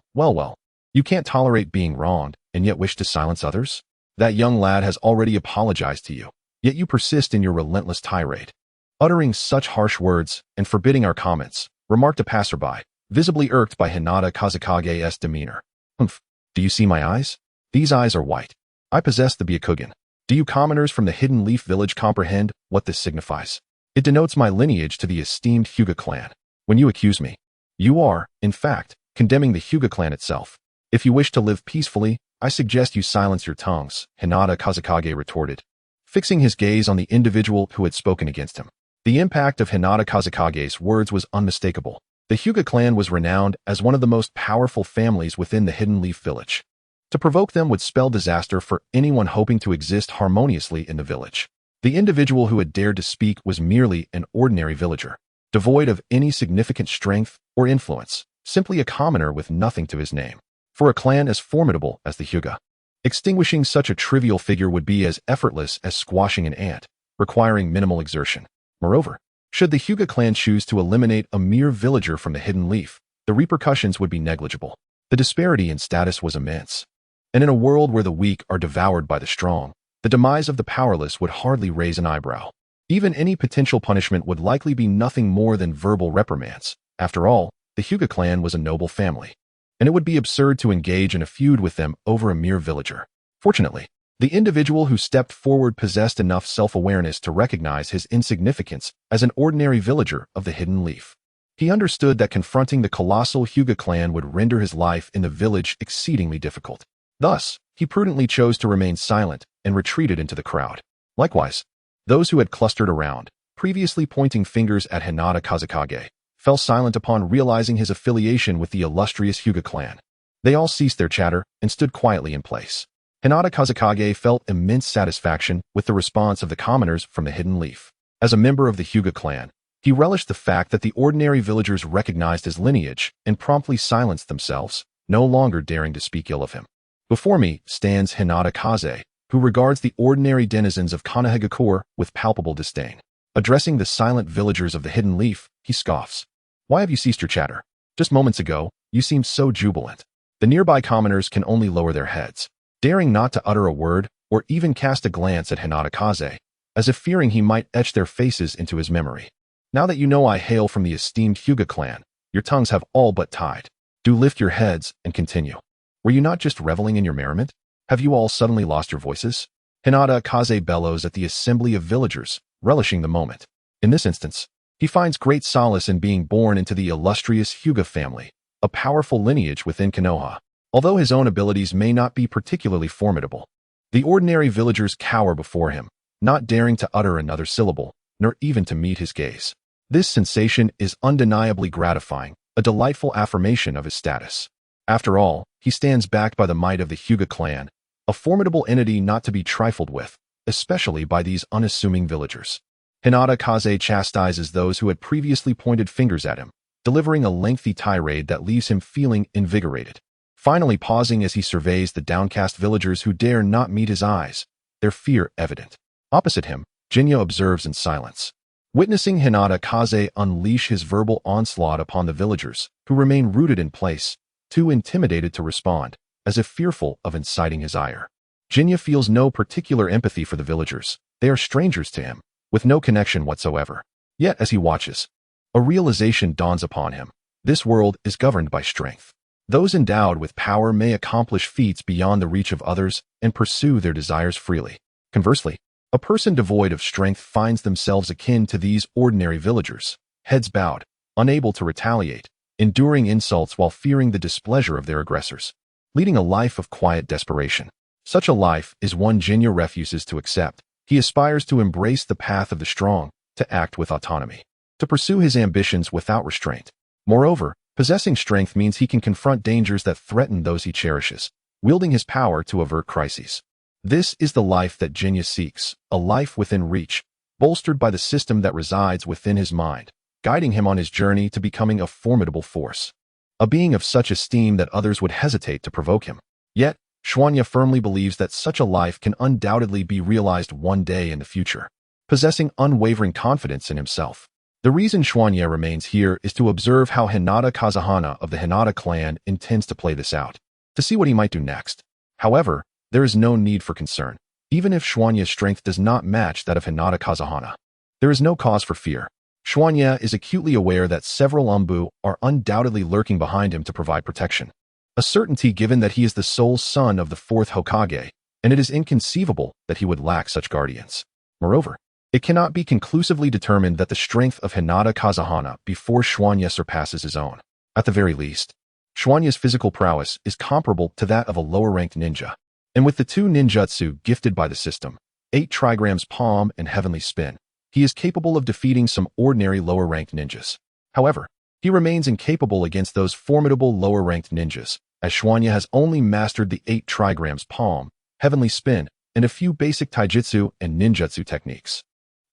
You can't tolerate being wronged and yet wish to silence others? That young lad has already apologized to you, yet you persist in your relentless tirade. Uttering such harsh words and forbidding our comments, remarked a passerby, visibly irked by Hinata Kazekage's demeanor. Humph, do you see my eyes? These eyes are white. I possess the Byakugan. Do you commoners from the Hidden Leaf Village comprehend what this signifies? It denotes my lineage to the esteemed Hyuga clan. When you accuse me, you are, in fact, condemning the Hyuga clan itself. If you wish to live peacefully, I suggest you silence your tongues, Hinata Kazekage retorted, fixing his gaze on the individual who had spoken against him. The impact of Hinata Kazekage's words was unmistakable. The Hyuga clan was renowned as one of the most powerful families within the Hidden Leaf Village. To provoke them would spell disaster for anyone hoping to exist harmoniously in the village. The individual who had dared to speak was merely an ordinary villager, devoid of any significant strength or influence, simply a commoner with nothing to his name. For a clan as formidable as the Hyuga, extinguishing such a trivial figure would be as effortless as squashing an ant, requiring minimal exertion. Moreover, should the Hyuga clan choose to eliminate a mere villager from the Hidden Leaf, the repercussions would be negligible. The disparity in status was immense, and in a world where the weak are devoured by the strong, the demise of the powerless would hardly raise an eyebrow. Even any potential punishment would likely be nothing more than verbal reprimands. After all, the Hyuga clan was a noble family, and it would be absurd to engage in a feud with them over a mere villager. Fortunately, the individual who stepped forward possessed enough self-awareness to recognize his insignificance as an ordinary villager of the Hidden Leaf. He understood that confronting the colossal Hyuga clan would render his life in the village exceedingly difficult. Thus, he prudently chose to remain silent and retreated into the crowd. Likewise, those who had clustered around, previously pointing fingers at Hinata Kazekage, fell silent upon realizing his affiliation with the illustrious Hyuga clan. They all ceased their chatter and stood quietly in place. Hinata Kazekage felt immense satisfaction with the response of the commoners from the Hidden Leaf. As a member of the Hyuga clan, He relished the fact that the ordinary villagers recognized his lineage and promptly silenced themselves, no longer daring to speak ill of him. Before me stands Hinata Kaze, who regards the ordinary denizens of Konohagakure with palpable disdain. Addressing the silent villagers of the Hidden Leaf, he scoffs. Why have you ceased your chatter? Just moments ago, you seemed so jubilant. The nearby commoners can only lower their heads, daring not to utter a word or even cast a glance at Hinata Kaze, as if fearing he might etch their faces into his memory. Now that you know I hail from the esteemed Hyuga clan, your tongues have all but tied. Do lift your heads and continue. Were you not just reveling in your merriment? Have you all suddenly lost your voices? Hinata Kaze bellows at the assembly of villagers, relishing the moment. In this instance, he finds great solace in being born into the illustrious Hyuga family, a powerful lineage within Konoha. Although his own abilities may not be particularly formidable, the ordinary villagers cower before him, not daring to utter another syllable, nor even to meet his gaze. This sensation is undeniably gratifying, a delightful affirmation of his status. After all, he stands backed by the might of the Hyuga clan, a formidable entity not to be trifled with, especially by these unassuming villagers. Hinata Kaze chastises those who had previously pointed fingers at him, delivering a lengthy tirade that leaves him feeling invigorated. Finally pausing as he surveys the downcast villagers who dare not meet his eyes, their fear evident. Opposite him, Jinya observes in silence. Witnessing Hinata Kaze unleash his verbal onslaught upon the villagers, who remain rooted in place, too intimidated to respond, as if fearful of inciting his ire. Jinya feels no particular empathy for the villagers. They are strangers to him, with no connection whatsoever. Yet as he watches, a realization dawns upon him. This world is governed by strength. Those endowed with power may accomplish feats beyond the reach of others and pursue their desires freely. Conversely, a person devoid of strength finds themselves akin to these ordinary villagers, heads bowed, unable to retaliate, enduring insults while fearing the displeasure of their aggressors, leading a life of quiet desperation. Such a life is one Jinya refuses to accept. He aspires to embrace the path of the strong, to act with autonomy, to pursue his ambitions without restraint. Moreover, possessing strength means he can confront dangers that threaten those he cherishes, wielding his power to avert crises. This is the life that Jinya seeks, a life within reach, bolstered by the system that resides within his mind, guiding him on his journey to becoming a formidable force. A being of such esteem that others would hesitate to provoke him. Yet, Xuanya firmly believes that such a life can undoubtedly be realized one day in the future. Possessing unwavering confidence in himself, the reason Xuanya remains here is to observe how Hinata Kazahana of the Hinata clan intends to play this out, to see what he might do next. However, there is no need for concern. Even if Xuanya's strength does not match that of Hinata Kazahana, there is no cause for fear. Xuanya is acutely aware that several Umbu are undoubtedly lurking behind him to provide protection. A certainty given that he is the sole son of the fourth Hokage, and it is inconceivable that he would lack such guardians. Moreover, it cannot be conclusively determined that the strength of Hinata Kazahana before Xuanya surpasses his own. At the very least, Xuanya's physical prowess is comparable to that of a lower-ranked ninja. And with the two ninjutsu gifted by the system, 8 trigrams palm and heavenly spin, he is capable of defeating some ordinary lower-ranked ninjas. However, he remains incapable against those formidable lower-ranked ninjas, as Xuanya has only mastered the 8 trigrams palm, heavenly spin, and a few basic taijutsu and ninjutsu techniques.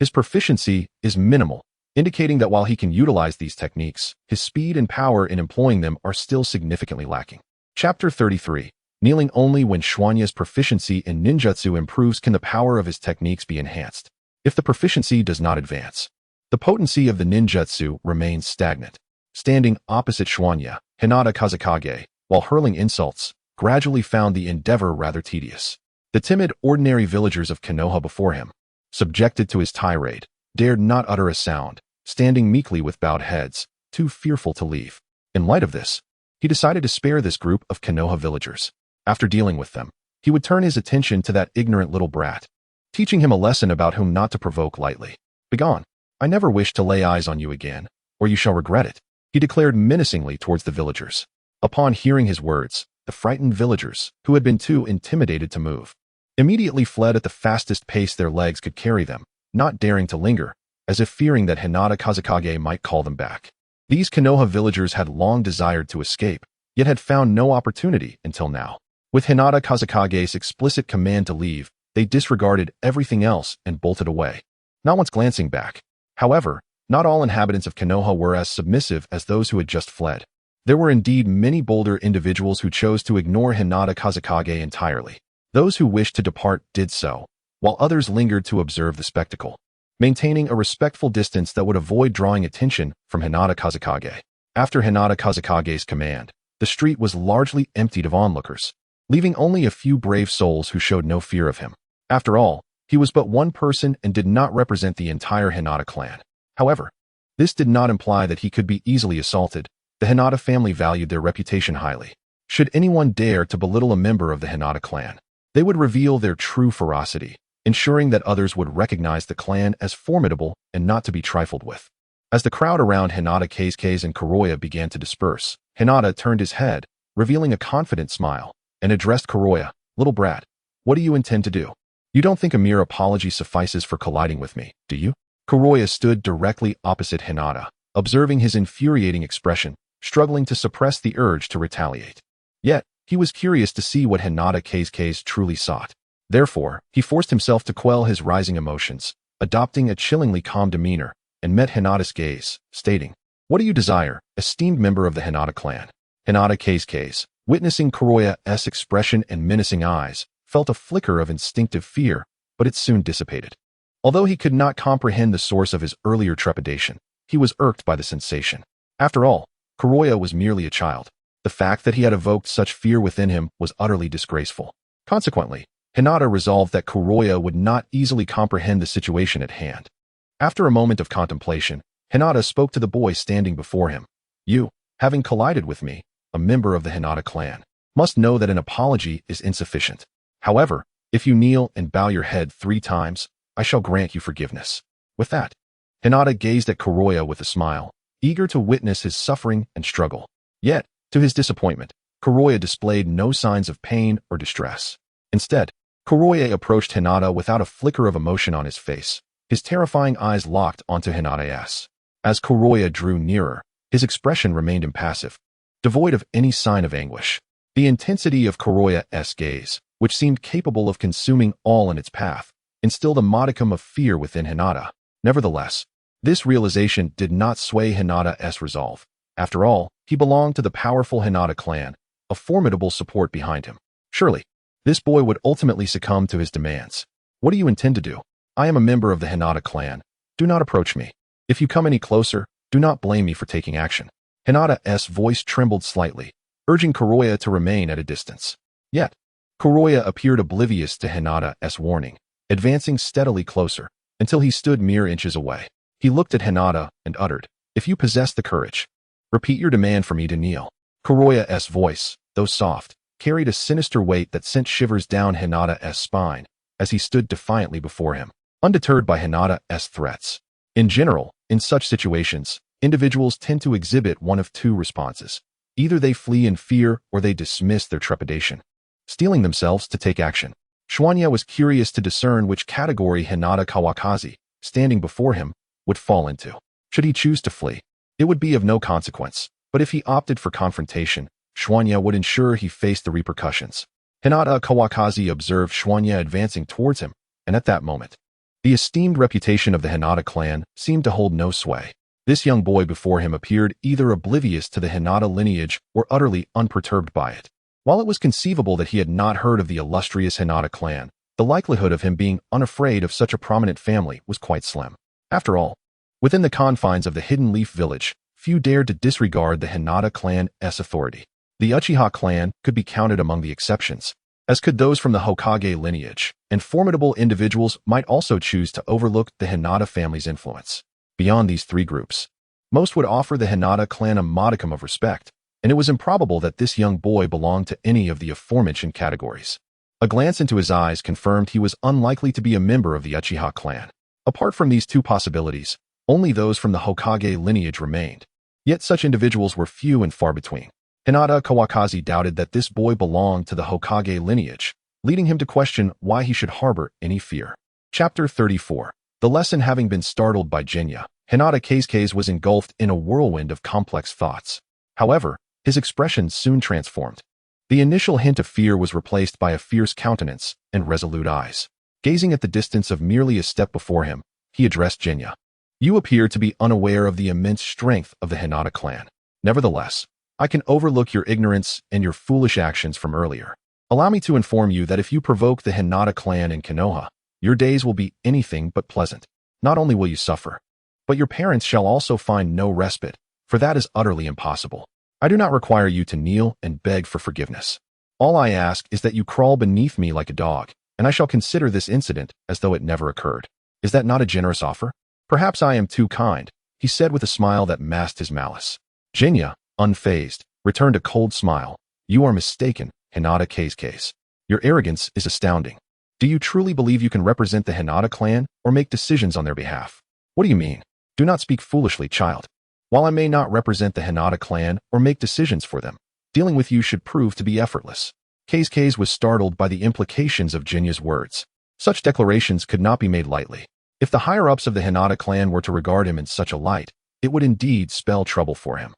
His proficiency is minimal, indicating that while he can utilize these techniques, his speed and power in employing them are still significantly lacking. Chapter 33. Kneeling only when Xuanya's proficiency in ninjutsu improves can the power of his techniques be enhanced. If the proficiency does not advance, the potency of the ninjutsu remains stagnant. Standing opposite Xuanya, Hinata Kazakage, while hurling insults, gradually found the endeavor rather tedious. The timid, ordinary villagers of Konoha before him, subjected to his tirade, dared not utter a sound, standing meekly with bowed heads, too fearful to leave. In light of this, he decided to spare this group of Konoha villagers. After dealing with them, he would turn his attention to that ignorant little brat, teaching him a lesson about whom not to provoke lightly. Begone! I never wish to lay eyes on you again, or you shall regret it, he declared menacingly towards the villagers. Upon hearing his words, the frightened villagers, who had been too intimidated to move, immediately fled at the fastest pace their legs could carry them, not daring to linger, as if fearing that Hinata Kazakage might call them back. These Konoha villagers had long desired to escape, yet had found no opportunity until now. With Hinata Kazakage's explicit command to leave, they disregarded everything else and bolted away, not once glancing back. However, Not all inhabitants of Konoha were as submissive as those who had just fled. There were indeed many bolder individuals who chose to ignore Hinata Kazekage entirely. Those who wished to depart did so, while others lingered to observe the spectacle, maintaining a respectful distance that would avoid drawing attention from Hinata Kazekage. After Hinata Kazekage's command, the street was largely emptied of onlookers, leaving only a few brave souls who showed no fear of him. After all, he was but one person and did not represent the entire Hinata clan. However, this did not imply that he could be easily assaulted. The Hinata family valued their reputation highly. Should anyone dare to belittle a member of the Hinata clan, they would reveal their true ferocity, ensuring that others would recognize the clan as formidable and not to be trifled with. As the crowd around Hinata Kazekage and Kuroya began to disperse, Hinata turned his head, revealing a confident smile, and addressed Kuroya, "Little brat, what do you intend to do? You don't think a mere apology suffices for colliding with me, do you?" Kuroya stood directly opposite Hinata, observing his infuriating expression, struggling to suppress the urge to retaliate. Yet, he was curious to see what Hinata Kazekage truly sought. Therefore, he forced himself to quell his rising emotions, adopting a chillingly calm demeanor, and met Hinata's gaze, stating, "What do you desire, esteemed member of the Hinata clan?" Hinata Kazekage, witnessing Kuroya's expression and menacing eyes, felt a flicker of instinctive fear, but it soon dissipated. Although he could not comprehend the source of his earlier trepidation, he was irked by the sensation. After all, Kuroya was merely a child. The fact that he had evoked such fear within him was utterly disgraceful. Consequently, Hinata resolved that Kuroya would not easily comprehend the situation at hand. After a moment of contemplation, Hinata spoke to the boy standing before him. "You, having collided with me, a member of the Hinata clan, must know that an apology is insufficient. However, if you kneel and bow your head 3 times, I shall grant you forgiveness." With that, Hinata gazed at Kuroya with a smile, eager to witness his suffering and struggle. Yet, to his disappointment, Kuroya displayed no signs of pain or distress. Instead, Kuroya approached Hinata without a flicker of emotion on his face, his terrifying eyes locked onto Hinata's. As Kuroya drew nearer, his expression remained impassive, devoid of any sign of anguish. The intensity of Kuroya's gaze, which seemed capable of consuming all in its path, instilled a modicum of fear within Hinata. Nevertheless, this realization did not sway Hinata's resolve. After all, he belonged to the powerful Hinata clan, a formidable support behind him. Surely, this boy would ultimately succumb to his demands. "What do you intend to do? I am a member of the Hinata clan. Do not approach me. If you come any closer, do not blame me for taking action." Hinata's voice trembled slightly, urging Kuroya to remain at a distance. Yet, Kuroya appeared oblivious to Hinata's warning, advancing steadily closer, until he stood mere inches away. He looked at Hinata and uttered, "If you possess the courage, repeat your demand for me to kneel." Kuroya's voice, though soft, carried a sinister weight that sent shivers down Hinata's spine as he stood defiantly before him, undeterred by Hinata's threats. In general, in such situations, individuals tend to exhibit one of 2 responses. Either they flee in fear or they dismiss their trepidation, steeling themselves to take action. Shuanya was curious to discern which category Hinata Kawakaze, standing before him, would fall into. Should he choose to flee, it would be of no consequence, but if he opted for confrontation, Shuanya would ensure he faced the repercussions. Hinata Kawakaze observed Shuanya advancing towards him, and at that moment, the esteemed reputation of the Hinata clan seemed to hold no sway. This young boy before him appeared either oblivious to the Hinata lineage or utterly unperturbed by it. While it was conceivable that he had not heard of the illustrious Hinata clan, the likelihood of him being unafraid of such a prominent family was quite slim. After all, within the confines of the Hidden Leaf village, few dared to disregard the Hinata clan's authority. The Uchiha clan could be counted among the exceptions, as could those from the Hokage lineage, and formidable individuals might also choose to overlook the Hinata family's influence. Beyond these 3 groups, most would offer the Hinata clan a modicum of respect, and it was improbable that this young boy belonged to any of the aforementioned categories. A glance into his eyes confirmed he was unlikely to be a member of the Uchiha clan. Apart from these 2 possibilities, only those from the Hokage lineage remained. Yet such individuals were few and far between. Hinata Kawakaze doubted that this boy belonged to the Hokage lineage, leading him to question why he should harbor any fear. Chapter 34. The lesson having been startled by Jinya, Hinata Kazekage was engulfed in a whirlwind of complex thoughts. However, his expression soon transformed. The initial hint of fear was replaced by a fierce countenance and resolute eyes. Gazing at the distance of merely a step before him, he addressed Jinya. You appear to be unaware of the immense strength of the Hinata clan. Nevertheless, I can overlook your ignorance and your foolish actions from earlier. Allow me to inform you that if you provoke the Hinata clan in Konoha, your days will be anything but pleasant. Not only will you suffer, but your parents shall also find no respite, for that is utterly impossible. I do not require you to kneel and beg for forgiveness. All I ask is that you crawl beneath me like a dog, and I shall consider this incident as though it never occurred. Is that not a generous offer? Perhaps I am too kind, he said with a smile that masked his malice. Jinya, unfazed, returned a cold smile. You are mistaken, Hinata Case. Your arrogance is astounding. Do you truly believe you can represent the Hinata clan or make decisions on their behalf? What do you mean? Do not speak foolishly, child. While I may not represent the Hinata clan or make decisions for them, dealing with you should prove to be effortless. Case was startled by the implications of Jinya's words. Such declarations could not be made lightly. If the higher-ups of the Hinata clan were to regard him in such a light, it would indeed spell trouble for him.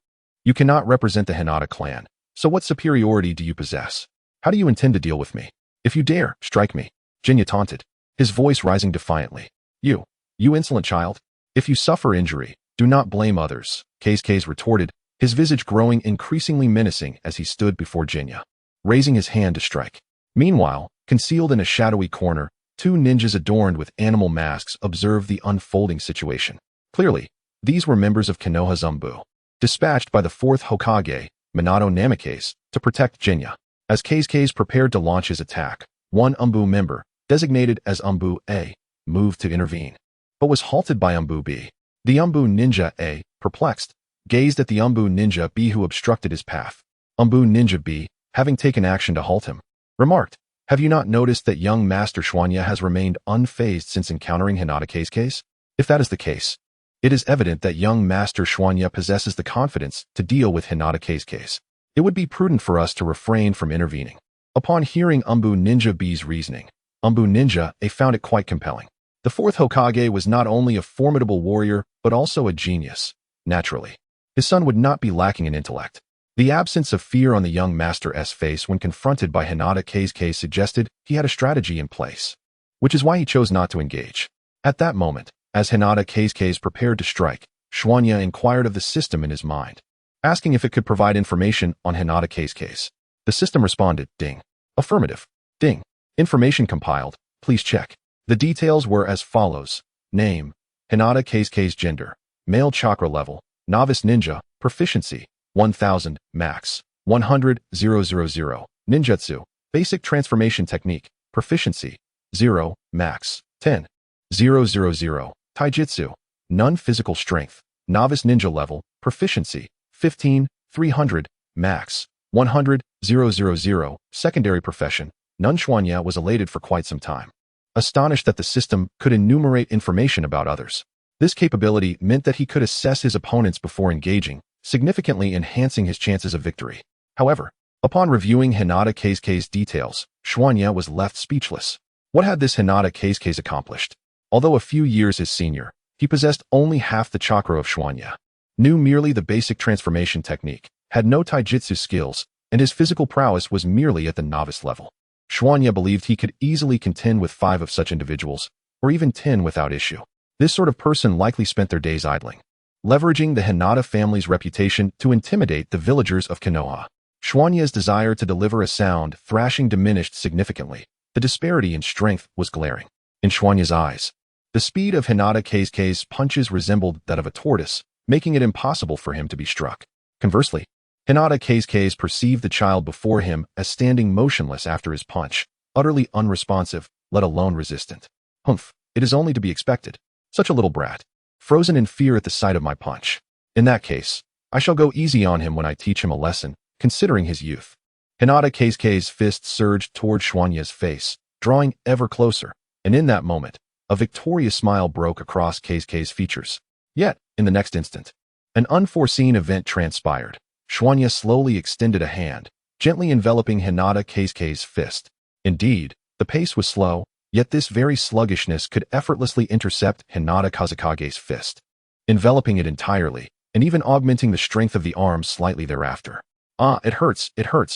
You cannot represent the Hinata clan, so what superiority do you possess? How do you intend to deal with me? If you dare, strike me, Jinya taunted, his voice rising defiantly. You insolent child. If you suffer injury, do not blame others, Case retorted, his visage growing increasingly menacing as he stood before Jinya, raising his hand to strike. Meanwhile, concealed in a shadowy corner, two ninjas adorned with animal masks observed the unfolding situation. Clearly, these were members of Konoha Zumbu, dispatched by the fourth Hokage, Minato Namikaze, to protect Jinya. As Case prepared to launch his attack, one Umbu member, designated as Umbu A, moved to intervene, but was halted by Umbu B. The Umbu Ninja A, perplexed, gazed at the Umbu Ninja B who obstructed his path. Umbu Ninja B, having taken action to halt him, remarked, "Have you not noticed that young Master Schwanya has remained unfazed since encountering Hinata Case? If that is the case, it is evident that young Master Schwanya possesses the confidence to deal with Hinata Case. It would be prudent for us to refrain from intervening." Upon hearing Umbu Ninja B's reasoning, Umbu Ninja A found it quite compelling. The fourth Hokage was not only a formidable warrior, but also a genius. Naturally, his son would not be lacking in intellect. The absence of fear on the young Master's face when confronted by Hinata Case suggested he had a strategy in place, which is why he chose not to engage. At that moment, as Hinata Case prepared to strike, Schwanya inquired of the system in his mind, asking if it could provide information on Hinata Case. The system responded, "Ding. Affirmative. Ding. Information compiled. Please check." The details were as follows. Name, Hinata Case gender, male chakra level, novice ninja, proficiency, 1000, max, 100, 000, ninjutsu, basic transformation technique, proficiency, 0, max, 10, 000, taijutsu, none physical strength, novice ninja level, proficiency, 15, 300, max, 100, 000, secondary profession. None. Schwanya was elated for quite some time, astonished that the system could enumerate information about others. This capability meant that he could assess his opponents before engaging, significantly enhancing his chances of victory. However, upon reviewing Hinata Case's details, Schwanya was left speechless. What had this Hinata Case accomplished? Although a few years his senior, he possessed only half the chakra of Schwanya, knew merely the basic transformation technique, had no taijutsu skills, and his physical prowess was merely at the novice level. Schwanya believed he could easily contend with 5 of such individuals, or even 10 without issue. This sort of person likely spent their days idling, leveraging the Hinata family's reputation to intimidate the villagers of Konoha. Schwanya's desire to deliver a sound thrashing diminished significantly. The disparity in strength was glaring. In Schwanya's eyes, the speed of Hinata Case's punches resembled that of a tortoise, making it impossible for him to be struck. Conversely, Hinata Case perceived the child before him as standing motionless after his punch, utterly unresponsive, let alone resistant. Humph, it is only to be expected. Such a little brat, frozen in fear at the sight of my punch. In that case, I shall go easy on him when I teach him a lesson, considering his youth. Hinata Case's fist surged toward Schwanya's face, drawing ever closer, and in that moment, a victorious smile broke across Case's features. Yet, in the next instant, an unforeseen event transpired. Schwanya slowly extended a hand, gently enveloping Hinata Case's fist. Indeed, the pace was slow, yet this very sluggishness could effortlessly intercept Hinata Kazekage's fist, enveloping it entirely, and even augmenting the strength of the arm slightly thereafter. "Ah, it hurts,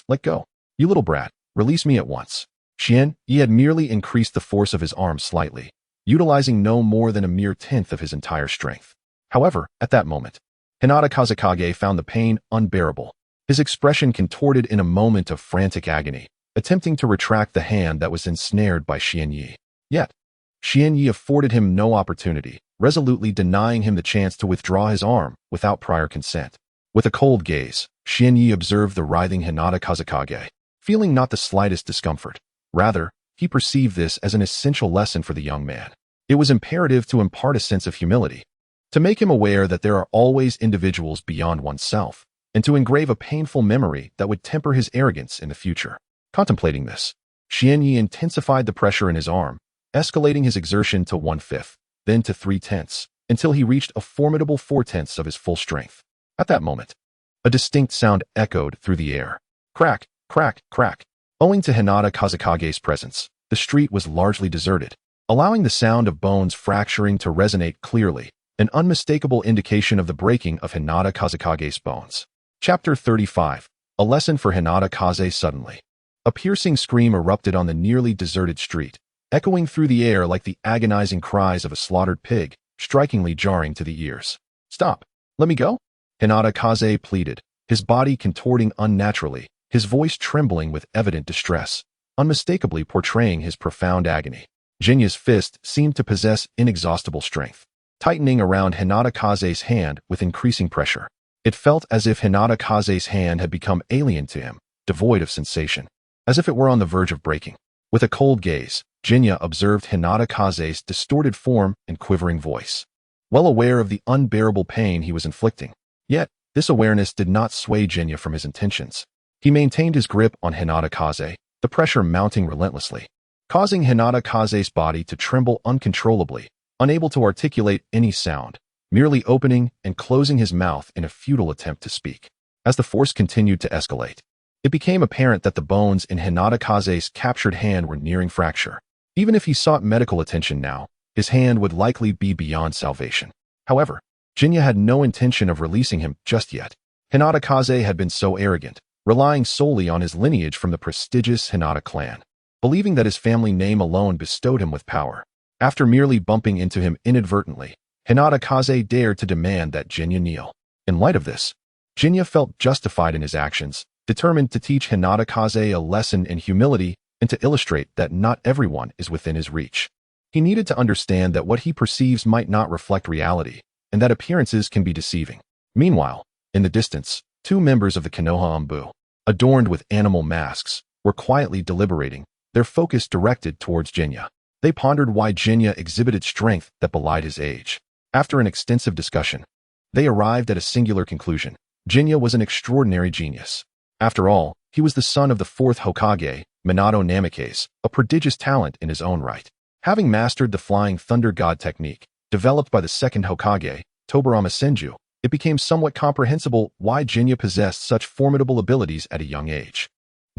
let go. You little brat, release me at once." He had merely increased the force of his arm slightly, utilizing no more than a mere tenth of his entire strength. However, at that moment, Hinata Kazekage found the pain unbearable. His expression contorted in a moment of frantic agony, attempting to retract the hand that was ensnared by Xianyi. Yet, Xianyi afforded him no opportunity, resolutely denying him the chance to withdraw his arm without prior consent. With a cold gaze, Xianyi observed the writhing Hinata Kazekage, feeling not the slightest discomfort. Rather, he perceived this as an essential lesson for the young man. It was imperative to impart a sense of humility, to make him aware that there are always individuals beyond oneself, and to engrave a painful memory that would temper his arrogance in the future. Contemplating this, Xianyi intensified the pressure in his arm, escalating his exertion to 1/5, then to 3/10, until he reached a formidable 4/10 of his full strength. At that moment, a distinct sound echoed through the air. Crack, crack, crack. Owing to Hinata Kazekage's presence, the street was largely deserted, allowing the sound of bones fracturing to resonate clearly, an unmistakable indication of the breaking of Hinata Kazekage's bones. Chapter 35. A lesson for Hinata Kaze. Suddenly, a piercing scream erupted on the nearly deserted street, echoing through the air like the agonizing cries of a slaughtered pig, strikingly jarring to the ears. Stop! Let me go! Hinata Kaze pleaded, his body contorting unnaturally, his voice trembling with evident distress, unmistakably portraying his profound agony. Jinya's fist seemed to possess inexhaustible strength, tightening around Hinata Kaze's hand with increasing pressure. It felt as if Hinata Kaze's hand had become alien to him, devoid of sensation, as if it were on the verge of breaking. With a cold gaze, Jinya observed Hinata Kaze's distorted form and quivering voice, well aware of the unbearable pain he was inflicting. Yet, this awareness did not sway Jinya from his intentions. He maintained his grip on Hinata Kaze, the pressure mounting relentlessly, causing Hinata Kaze's body to tremble uncontrollably, unable to articulate any sound, merely opening and closing his mouth in a futile attempt to speak. As the force continued to escalate, it became apparent that the bones in Hinata Kaze's captured hand were nearing fracture. Even if he sought medical attention now, his hand would likely be beyond salvation. However, Jinya had no intention of releasing him just yet. Hinata Kaze had been so arrogant, relying solely on his lineage from the prestigious Hinata clan, believing that his family name alone bestowed him with power. After merely bumping into him inadvertently, Hinata Kaze dared to demand that Jinya kneel. In light of this, Jinya felt justified in his actions, determined to teach Hinata Kaze a lesson in humility and to illustrate that not everyone is within his reach. He needed to understand that what he perceives might not reflect reality, and that appearances can be deceiving. Meanwhile, in the distance, two members of the Konoha Anbu, adorned with animal masks, were quietly deliberating, their focus directed towards Jinya. They pondered why Jinya exhibited strength that belied his age. After an extensive discussion, they arrived at a singular conclusion. Jinya was an extraordinary genius. After all, he was the son of the fourth Hokage, Minato Namikaze, a prodigious talent in his own right. Having mastered the Flying Thunder God technique, developed by the second Hokage, Tobarama Senju, it became somewhat comprehensible why Jinya possessed such formidable abilities at a young age.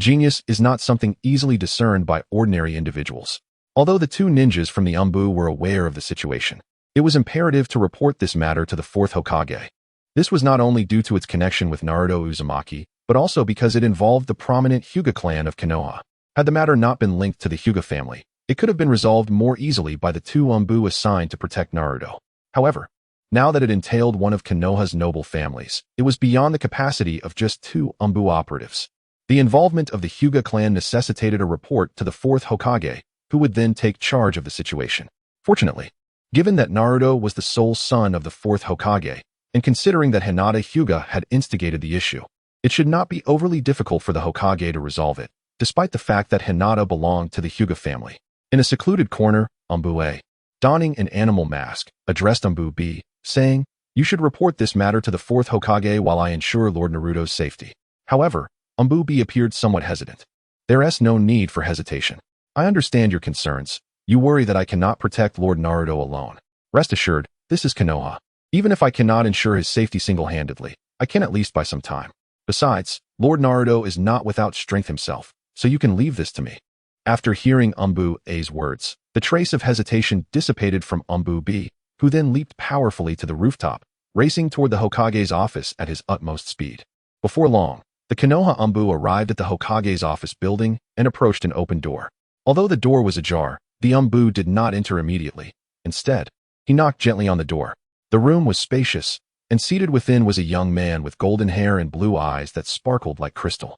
Genius is not something easily discerned by ordinary individuals. Although the two ninjas from the Anbu were aware of the situation, it was imperative to report this matter to the fourth Hokage. This was not only due to its connection with Naruto Uzumaki, but also because it involved the prominent Hyuga clan of Konoha. Had the matter not been linked to the Hyuga family, it could have been resolved more easily by the two Anbu assigned to protect Naruto. However, now that it entailed one of Konoha's noble families, it was beyond the capacity of just two Anbu operatives. The involvement of the Hyuga clan necessitated a report to the fourth Hokage, who would then take charge of the situation. Fortunately, given that Naruto was the sole son of the fourth Hokage, and considering that Hinata Hyuga had instigated the issue, it should not be overly difficult for the Hokage to resolve it, despite the fact that Hinata belonged to the Hyuga family. In a secluded corner, Anbu A, donning an animal mask, addressed Anbu B, saying, "You should report this matter to the fourth Hokage while I ensure Lord Naruto's safety." However, Anbu B appeared somewhat hesitant. There is no need for hesitation. I understand your concerns. You worry that I cannot protect Lord Naruto alone. Rest assured, this is Konoha. Even if I cannot ensure his safety single-handedly, I can at least buy some time. Besides, Lord Naruto is not without strength himself, so you can leave this to me. After hearing Anbu A's words, the trace of hesitation dissipated from Anbu B, who then leaped powerfully to the rooftop, racing toward the Hokage's office at his utmost speed. Before long, the Konoha Anbu arrived at the Hokage's office building and approached an open door. Although the door was ajar, the Anbu did not enter immediately. Instead, he knocked gently on the door. The room was spacious, and seated within was a young man with golden hair and blue eyes that sparkled like crystal.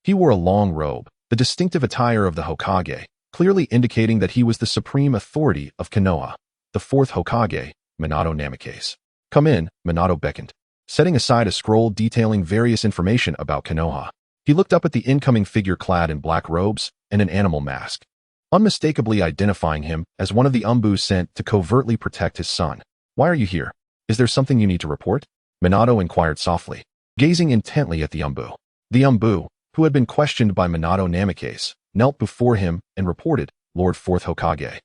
He wore a long robe, the distinctive attire of the Hokage, clearly indicating that he was the supreme authority of Konoha, the fourth Hokage, Minato Namikaze. "Come in," Minato beckoned, setting aside a scroll detailing various information about Konoha. He looked up at the incoming figure clad in black robes and an animal mask, unmistakably identifying him as one of the Umbu sent to covertly protect his son. "Why are you here? Is there something you need to report?" Minato inquired softly, gazing intently at the Umbu. The Umbu, who had been questioned by Minato Namikaze, knelt before him and reported, "Lord Fourth Hokage.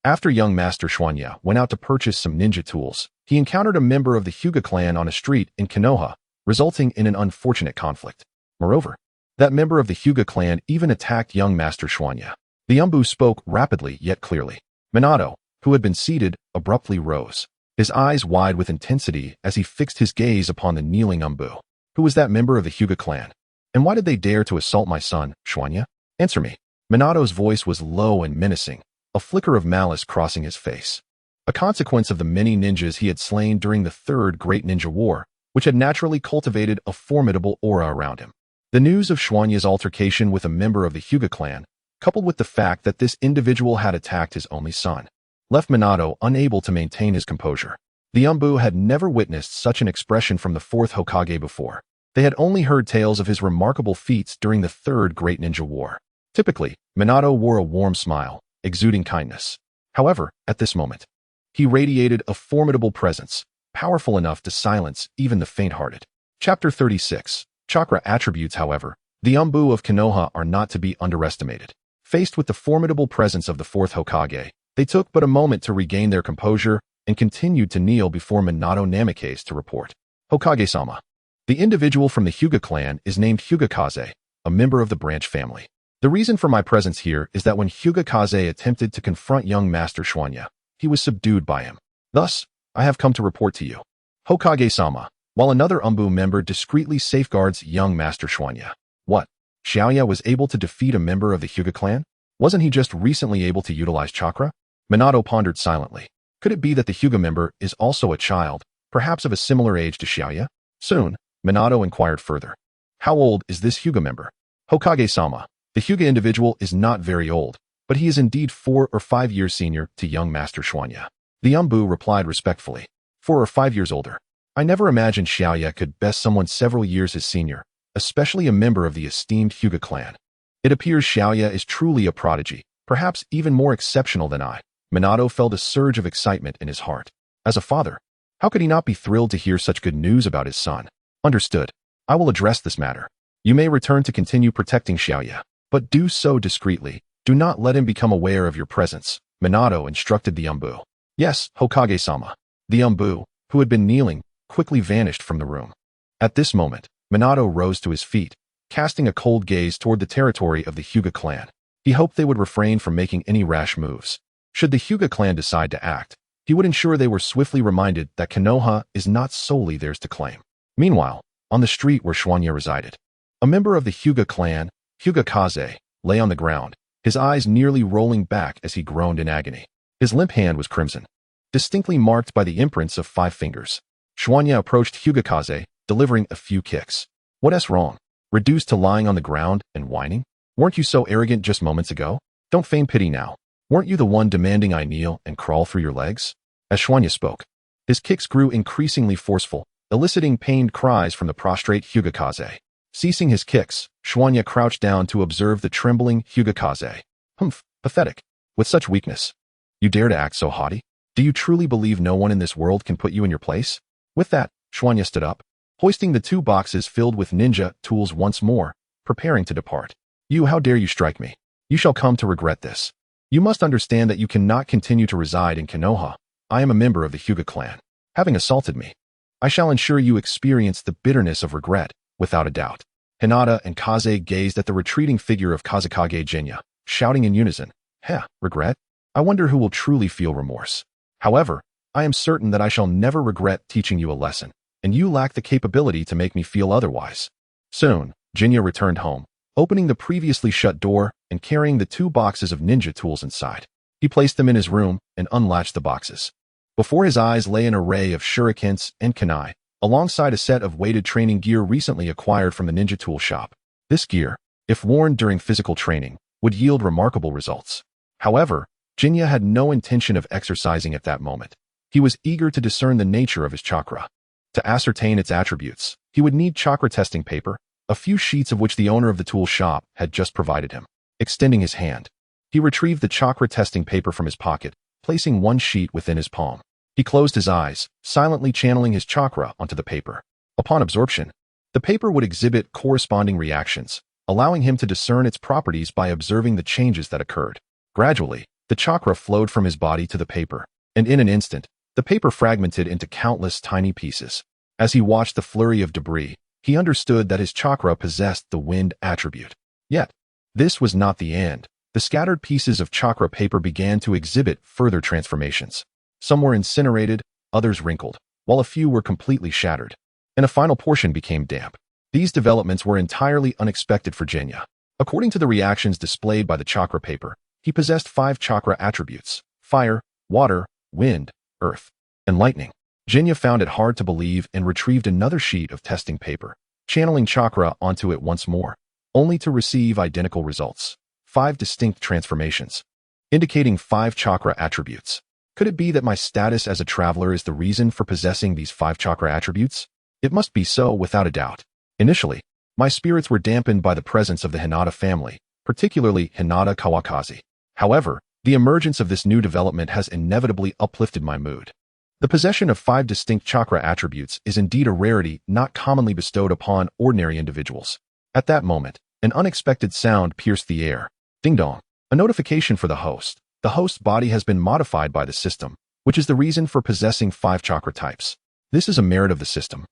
After young Master Schwanya went out to purchase some ninja tools, he encountered a member of the Hyuga clan on a street in Konoha, resulting in an unfortunate conflict. Moreover, that member of the Hyuga clan even attacked young Master Schwanya." The Umbu spoke rapidly yet clearly. Minato, who had been seated, abruptly rose, his eyes wide with intensity as he fixed his gaze upon the kneeling Umbu. "Who was that member of the Hyuga clan? And why did they dare to assault my son, Schwanya? Answer me." Minato's voice was low and menacing, a flicker of malice crossing his face. A consequence of the many ninjas he had slain during the Third Great Ninja War, which had naturally cultivated a formidable aura around him. The news of Schwanya's altercation with a member of the Hyuga clan, coupled with the fact that this individual had attacked his only son, left Minato unable to maintain his composure. The Umbu had never witnessed such an expression from the fourth Hokage before. They had only heard tales of his remarkable feats during the Third Great Ninja War. Typically, Minato wore a warm smile, exuding kindness. However, at this moment, he radiated a formidable presence, powerful enough to silence even the faint-hearted. Chapter 36. Chakra Attributes. However, the Umbu of Konoha are not to be underestimated. Faced with the formidable presence of the fourth Hokage, they took but a moment to regain their composure and continued to kneel before Minato Namikaze to report. "Hokage-sama. The individual from the Hyuga clan is named Hyugakaze, a member of the branch family. The reason for my presence here is that when Hyugakaze attempted to confront young Master Schwanya, he was subdued by him. Thus, I have come to report to you. Hokage-sama, while another Umbu member discreetly safeguards young Master Schwanya." "What? Xiaoya was able to defeat a member of the Hyuga clan? Wasn't he just recently able to utilize chakra?" Minato pondered silently. Could it be that the Hyuga member is also a child, perhaps of a similar age to Xiaoya? Soon, Minato inquired further. "How old is this Hyuga member?" "Hokage-sama, the Hyuga individual is not very old, but he is indeed 4 or 5 years senior to young Master Schwanya." The Umbu replied respectfully. 4 or 5 years older. I never imagined Xiaoya could best someone several years his senior, especially a member of the esteemed Hyuga clan. It appears Xiaoya is truly a prodigy, perhaps even more exceptional than I. Minato felt a surge of excitement in his heart. As a father, how could he not be thrilled to hear such good news about his son? "Understood. I will address this matter. You may return to continue protecting Xiaoya, but do so discreetly. Do not let him become aware of your presence," Minato instructed the Umbu. "Yes, Hokage-sama." The Umbu, who had been kneeling, quickly vanished from the room. At this moment, Minato rose to his feet, casting a cold gaze toward the territory of the Hyuga clan. He hoped they would refrain from making any rash moves. Should the Hyuga clan decide to act, he would ensure they were swiftly reminded that Konoha is not solely theirs to claim. Meanwhile, on the street where Schwanya resided, a member of the Hyuga clan, Hyugakaze, lay on the ground, his eyes nearly rolling back as he groaned in agony. His limp hand was crimson, distinctly marked by the imprints of 5 fingers. Schwanya approached Hyugakaze, delivering a few kicks. "What's wrong? Reduced to lying on the ground and whining? Weren't you so arrogant just moments ago? Don't feign pity now. Weren't you the one demanding I kneel and crawl through your legs?" As Schwanya spoke, his kicks grew increasingly forceful, eliciting pained cries from the prostrate Hyugakaze. Ceasing his kicks, Schwanya crouched down to observe the trembling Hyugakaze. "Humph, pathetic. With such weakness, you dare to act so haughty? Do you truly believe no one in this world can put you in your place?" With that, Schwanya stood up, hoisting the 2 boxes filled with ninja tools once more, preparing to depart. "You, how dare you strike me? You shall come to regret this. You must understand that you cannot continue to reside in Konoha. I am a member of the Hyuga clan. Having assaulted me, I shall ensure you experience the bitterness of regret, without a doubt." Hinata and Kaze gazed at the retreating figure of Kazekage Jinya, shouting in unison, "Heh, regret? I wonder who will truly feel remorse. However, I am certain that I shall never regret teaching you a lesson, and you lack the capability to make me feel otherwise." Soon, Jinya returned home, opening the previously shut door and carrying the 2 boxes of ninja tools inside. He placed them in his room and unlatched the boxes. Before his eyes lay an array of shurikens and kunai, alongside a set of weighted training gear recently acquired from the ninja tool shop. This gear, if worn during physical training, would yield remarkable results. However, Jinya had no intention of exercising at that moment. He was eager to discern the nature of his chakra. To ascertain its attributes, he would need chakra testing paper, a few sheets of which the owner of the tool shop had just provided him. Extending his hand, he retrieved the chakra testing paper from his pocket, placing one sheet within his palm. He closed his eyes, silently channeling his chakra onto the paper. Upon absorption, the paper would exhibit corresponding reactions, allowing him to discern its properties by observing the changes that occurred. Gradually, the chakra flowed from his body to the paper, and in an instant, the paper fragmented into countless tiny pieces. As he watched the flurry of debris, he understood that his chakra possessed the wind attribute. Yet, this was not the end. The scattered pieces of chakra paper began to exhibit further transformations. Some were incinerated, others wrinkled, while a few were completely shattered, and a final portion became damp. These developments were entirely unexpected for Jinya. According to the reactions displayed by the chakra paper, he possessed 5 chakra attributes: fire, water, wind, earth, and lightning. Jinya found it hard to believe and retrieved another sheet of testing paper, channeling chakra onto it once more, only to receive identical results. 5 distinct transformations, indicating 5 chakra attributes. Could it be that my status as a traveler is the reason for possessing these 5 chakra attributes? It must be so without a doubt. Initially, my spirits were dampened by the presence of the Hinata family, particularly Hinata Kawakaze. However, the emergence of this new development has inevitably uplifted my mood. The possession of 5 distinct chakra attributes is indeed a rarity not commonly bestowed upon ordinary individuals. At that moment, an unexpected sound pierced the air. Ding dong. A notification for the host. The host's body has been modified by the system, which is the reason for possessing 5 chakra types. This is a merit of the system,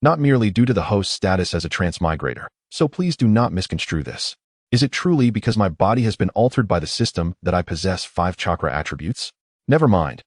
not merely due to the host's status as a transmigrator, so please do not misconstrue this. Is it truly because my body has been altered by the system that I possess 5 chakra attributes? Never mind.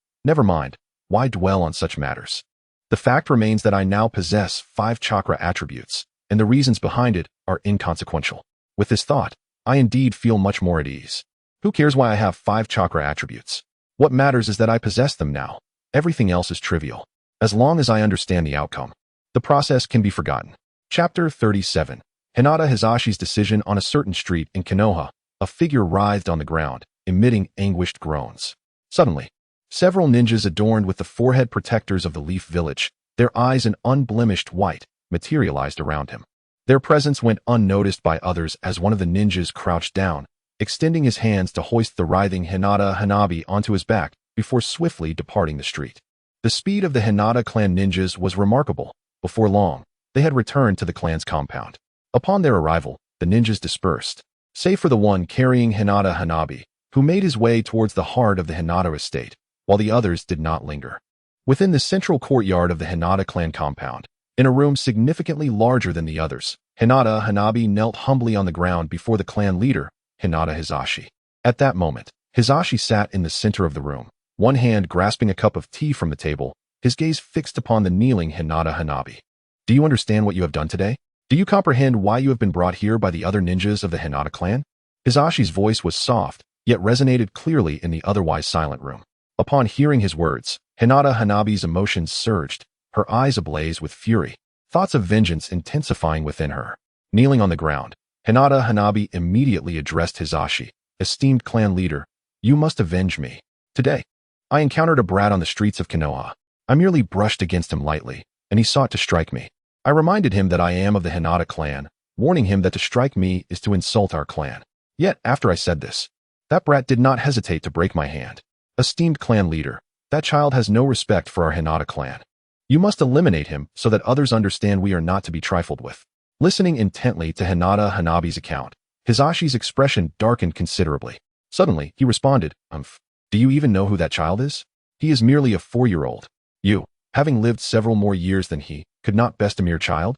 Why dwell on such matters? The fact remains that I now possess 5 chakra attributes, and the reasons behind it are inconsequential. With this thought, I indeed feel much more at ease. Who cares why I have 5 chakra attributes? What matters is that I possess them now. Everything else is trivial. As long as I understand the outcome, the process can be forgotten. Chapter 37. Hinata Hisashi's decision on a certain street in Konoha. A figure writhed on the ground, emitting anguished groans. Suddenly, several ninjas adorned with the forehead protectors of the Leaf Village, their eyes an unblemished white, materialized around him. Their presence went unnoticed by others as one of the ninjas crouched down, extending his hands to hoist the writhing Hinata Hanabi onto his back before swiftly departing the street. The speed of the Hinata clan ninjas was remarkable. Before long, they had returned to the clan's compound. Upon their arrival, the ninjas dispersed, save for the one carrying Hinata Hanabi, who made his way towards the heart of the Hinata estate, while the others did not linger. Within the central courtyard of the Hinata clan compound, in a room significantly larger than the others, Hinata Hanabi knelt humbly on the ground before the clan leader, Hinata Hisashi. At that moment, Hisashi sat in the center of the room, one hand grasping a cup of tea from the table, his gaze fixed upon the kneeling Hinata Hanabi. Do you understand what you have done today? Do you comprehend why you have been brought here by the other ninjas of the Hinata clan? Hisashi's voice was soft, yet resonated clearly in the otherwise silent room. Upon hearing his words, Hinata Hanabi's emotions surged, her eyes ablaze with fury, thoughts of vengeance intensifying within her. Kneeling on the ground, Hinata Hanabi immediately addressed Hisashi. Esteemed clan leader, you must avenge me. Today, I encountered a brat on the streets of Konoha. I merely brushed against him lightly, and he sought to strike me. I reminded him that I am of the Hinata clan, warning him that to strike me is to insult our clan. Yet, after I said this, that brat did not hesitate to break my hand. Esteemed clan leader, that child has no respect for our Hinata clan. You must eliminate him so that others understand we are not to be trifled with. Listening intently to Hinata Hanabi's account, Hisashi's expression darkened considerably. Suddenly, he responded, Do you even know who that child is? He is merely a 4-year-old. You, having lived several more years than he, could not best a mere child?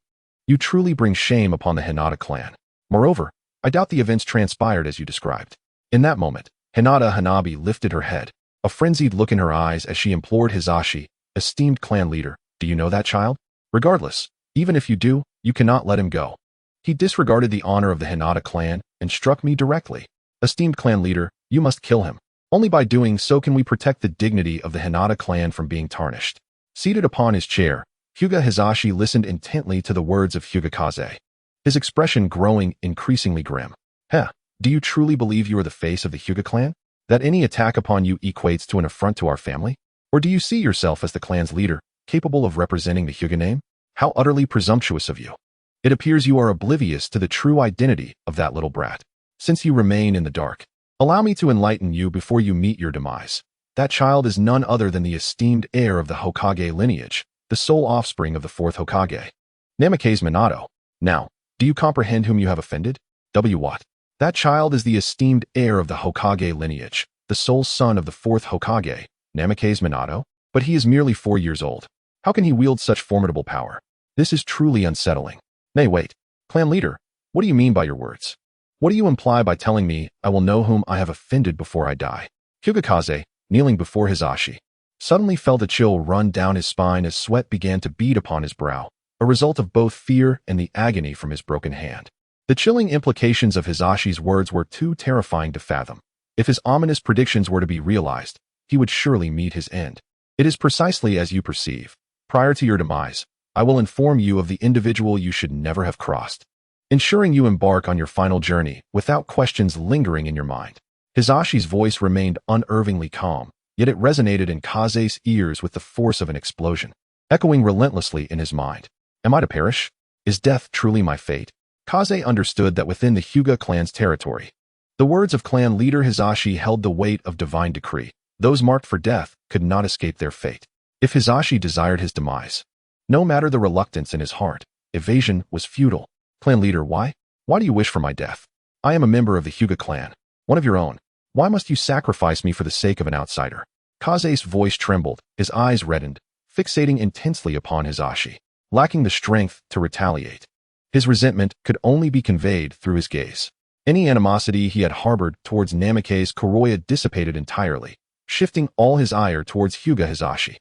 You truly bring shame upon the Hinata clan. Moreover, I doubt the events transpired as you described. In that moment, Hinata Hanabi lifted her head, a frenzied look in her eyes as she implored Hisashi, Esteemed clan leader, do you know that child? Regardless, even if you do, you cannot let him go. He disregarded the honor of the Hinata clan and struck me directly. Esteemed clan leader, you must kill him. Only by doing so can we protect the dignity of the Hinata clan from being tarnished. Seated upon his chair, Hyuga Hizashi listened intently to the words of Hyugakaze, his expression growing increasingly grim. Do you truly believe you are the face of the Hyuga clan? That any attack upon you equates to an affront to our family? Or do you see yourself as the clan's leader, capable of representing the Hyuga name? How utterly presumptuous of you. It appears you are oblivious to the true identity of that little brat. Since you remain in the dark, allow me to enlighten you before you meet your demise. That child is none other than the esteemed heir of the Hokage lineage, the sole offspring of the fourth Hokage, Namikaze Minato. Now, do you comprehend whom you have offended? What? That child is the esteemed heir of the Hokage lineage, the sole son of the fourth Hokage, Namikaze Minato, but he is merely 4 years old. How can he wield such formidable power? This is truly unsettling. Nay, wait. Clan leader, what do you mean by your words? What do you imply by telling me I will know whom I have offended before I die? Hyugakaze, kneeling before Hizashi, suddenly felt a chill run down his spine as sweat began to bead upon his brow, a result of both fear and the agony from his broken hand. The chilling implications of Hizashi's words were too terrifying to fathom. If his ominous predictions were to be realized, he would surely meet his end. It is precisely as you perceive. Prior to your demise, I will inform you of the individual you should never have crossed, ensuring you embark on your final journey without questions lingering in your mind. Hizashi's voice remained unervingly calm, yet it resonated in Kaze's ears with the force of an explosion, echoing relentlessly in his mind. Am I to perish? Is death truly my fate? Kaze understood that within the Hyuga clan's territory, the words of clan leader Hizashi held the weight of divine decree. Those marked for death could not escape their fate. If Hizashi desired his demise, no matter the reluctance in his heart, evasion was futile. Clan leader, why? Why do you wish for my death? I am a member of the Hyuga clan, one of your own. Why must you sacrifice me for the sake of an outsider? Kaze's voice trembled, his eyes reddened, fixating intensely upon Hizashi, lacking the strength to retaliate. His resentment could only be conveyed through his gaze. Any animosity he had harbored towards Namikaze Kuroya dissipated entirely, shifting all his ire towards Hyuga Hizashi.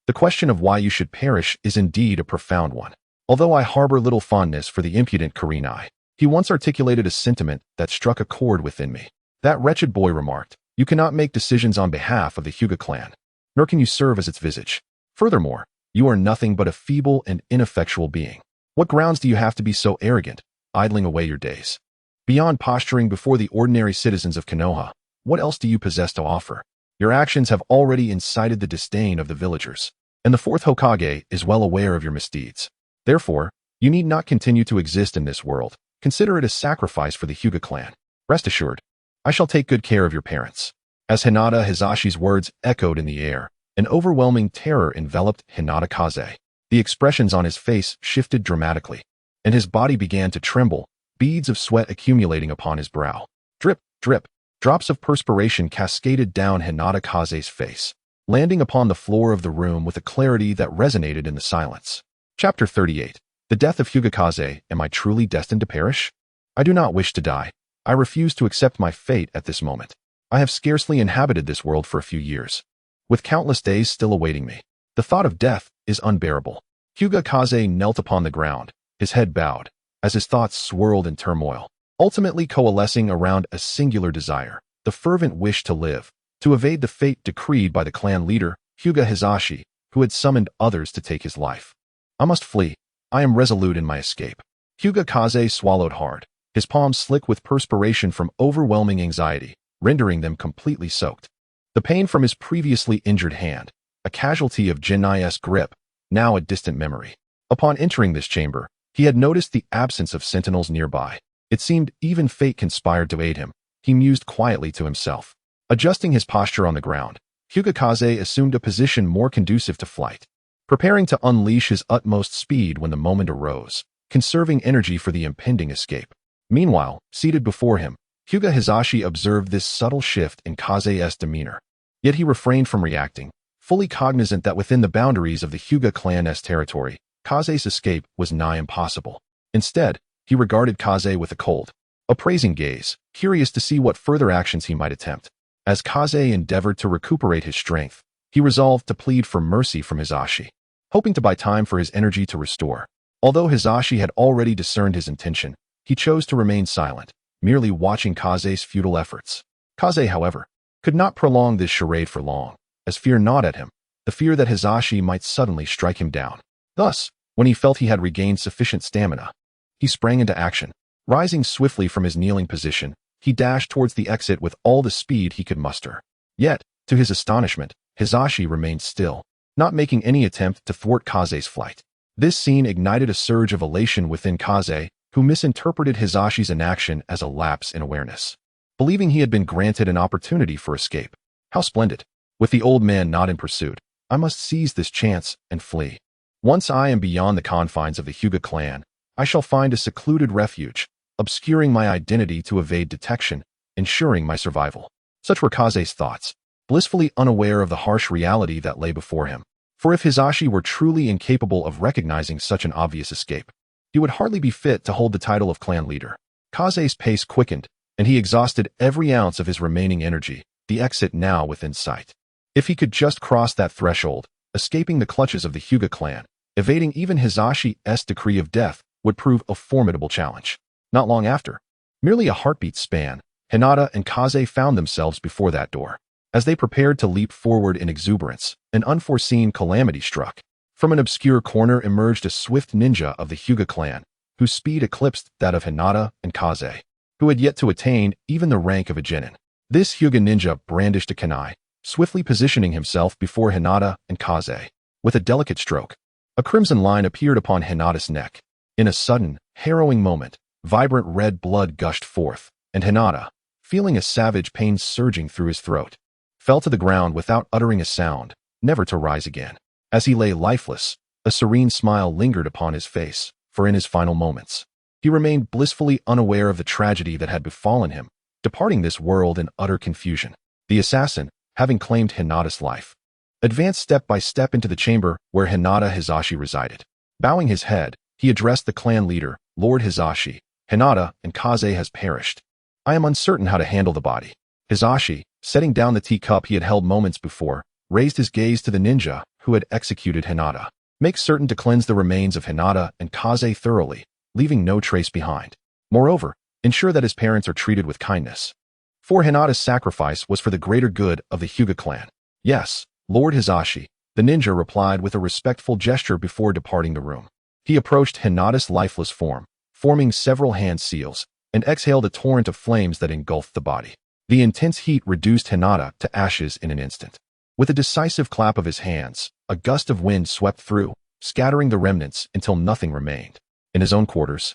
The question of why you should perish is indeed a profound one. Although I harbor little fondness for the impudent Kurenai, he once articulated a sentiment that struck a chord within me. That wretched boy remarked, you cannot make decisions on behalf of the Hyuga clan, nor can you serve as its visage. Furthermore, you are nothing but a feeble and ineffectual being. What grounds do you have to be so arrogant, idling away your days? Beyond posturing before the ordinary citizens of Konoha, what else do you possess to offer? Your actions have already incited the disdain of the villagers, and the fourth Hokage is well aware of your misdeeds. Therefore, you need not continue to exist in this world. Consider it a sacrifice for the Hyuga clan. Rest assured, I shall take good care of your parents. As Hinata Hizashi's words echoed in the air, an overwhelming terror enveloped Hinata Kaze. The expressions on his face shifted dramatically, and his body began to tremble, beads of sweat accumulating upon his brow. Drip, drip, drops of perspiration cascaded down Hinata Kaze's face, landing upon the floor of the room with a clarity that resonated in the silence. Chapter 38. The Death of Hyugakaze. Am I truly destined to perish? I do not wish to die. I refuse to accept my fate at this moment. I have scarcely inhabited this world for a few years, with countless days still awaiting me. The thought of death is unbearable. Hyugakaze knelt upon the ground, his head bowed, as his thoughts swirled in turmoil, ultimately coalescing around a singular desire, the fervent wish to live, to evade the fate decreed by the clan leader, Hyuga Hizashi, who had summoned others to take his life. I must flee. I am resolute in my escape. Hyugakaze swallowed hard, his palms slick with perspiration from overwhelming anxiety, rendering them completely soaked. The pain from his previously injured hand, a casualty of Jinai's grip, now a distant memory. Upon entering this chamber, he had noticed the absence of sentinels nearby. It seemed even fate conspired to aid him. He mused quietly to himself. Adjusting his posture on the ground, Hyugakaze assumed a position more conducive to flight, preparing to unleash his utmost speed when the moment arose, conserving energy for the impending escape. Meanwhile, seated before him, Hyuga Hizashi observed this subtle shift in Kaze's demeanor. Yet he refrained from reacting, fully cognizant that within the boundaries of the Hyuga clan's territory, Kaze's escape was nigh impossible. Instead, he regarded Kaze with a cold, appraising gaze, curious to see what further actions he might attempt. As Kaze endeavored to recuperate his strength, he resolved to plead for mercy from Hizashi, hoping to buy time for his energy to restore. Although Hizashi had already discerned his intention, he chose to remain silent, merely watching Kaze's futile efforts. Kaze, however, could not prolong this charade for long, as fear gnawed at him, the fear that Hisashi might suddenly strike him down. Thus, when he felt he had regained sufficient stamina, he sprang into action. Rising swiftly from his kneeling position, he dashed towards the exit with all the speed he could muster. Yet, to his astonishment, Hisashi remained still, not making any attempt to thwart Kaze's flight. This scene ignited a surge of elation within Kaze, who misinterpreted Hisashi's inaction as a lapse in awareness, believing he had been granted an opportunity for escape. How splendid! With the old man not in pursuit, I must seize this chance and flee. Once I am beyond the confines of the Hyuga clan, I shall find a secluded refuge, obscuring my identity to evade detection, ensuring my survival. Such were Kaze's thoughts, blissfully unaware of the harsh reality that lay before him. For if Hisashi were truly incapable of recognizing such an obvious escape, he would hardly be fit to hold the title of clan leader. Kaze's pace quickened, and he exhausted every ounce of his remaining energy, the exit now within sight. If he could just cross that threshold, escaping the clutches of the Hyuga clan, evading even Hisashi's decree of death, would prove a formidable challenge. Not long after, merely a heartbeat span, Hinata and Kaze found themselves before that door. As they prepared to leap forward in exuberance, an unforeseen calamity struck. From an obscure corner emerged a swift ninja of the Hyuga clan, whose speed eclipsed that of Hinata and Kaze, who had yet to attain even the rank of a genin. This Hyuga ninja brandished a kunai, swiftly positioning himself before Hinata and Kaze. With a delicate stroke, a crimson line appeared upon Hinata's neck. In a sudden, harrowing moment, vibrant red blood gushed forth, and Hinata, feeling a savage pain surging through his throat, fell to the ground without uttering a sound, never to rise again. As he lay lifeless, a serene smile lingered upon his face, for in his final moments, he remained blissfully unaware of the tragedy that had befallen him, departing this world in utter confusion. The assassin, having claimed Hinata's life, advanced step by step into the chamber where Hinata Hisashi resided. Bowing his head, he addressed the clan leader, Lord Hisashi. Hinata and Kaze has perished. I am uncertain how to handle the body. Hisashi, setting down the teacup he had held moments before, raised his gaze to the ninja who had executed Hinata. Make certain to cleanse the remains of Hinata and Kaze thoroughly, leaving no trace behind. Moreover, ensure that his parents are treated with kindness. For Hinata's sacrifice was for the greater good of the Hyuga clan. Yes, Lord Hisashi, the ninja replied with a respectful gesture before departing the room. He approached Hinata's lifeless form, forming several hand seals, and exhaled a torrent of flames that engulfed the body. The intense heat reduced Hinata to ashes in an instant. With a decisive clap of his hands, a gust of wind swept through, scattering the remnants until nothing remained. In his own quarters,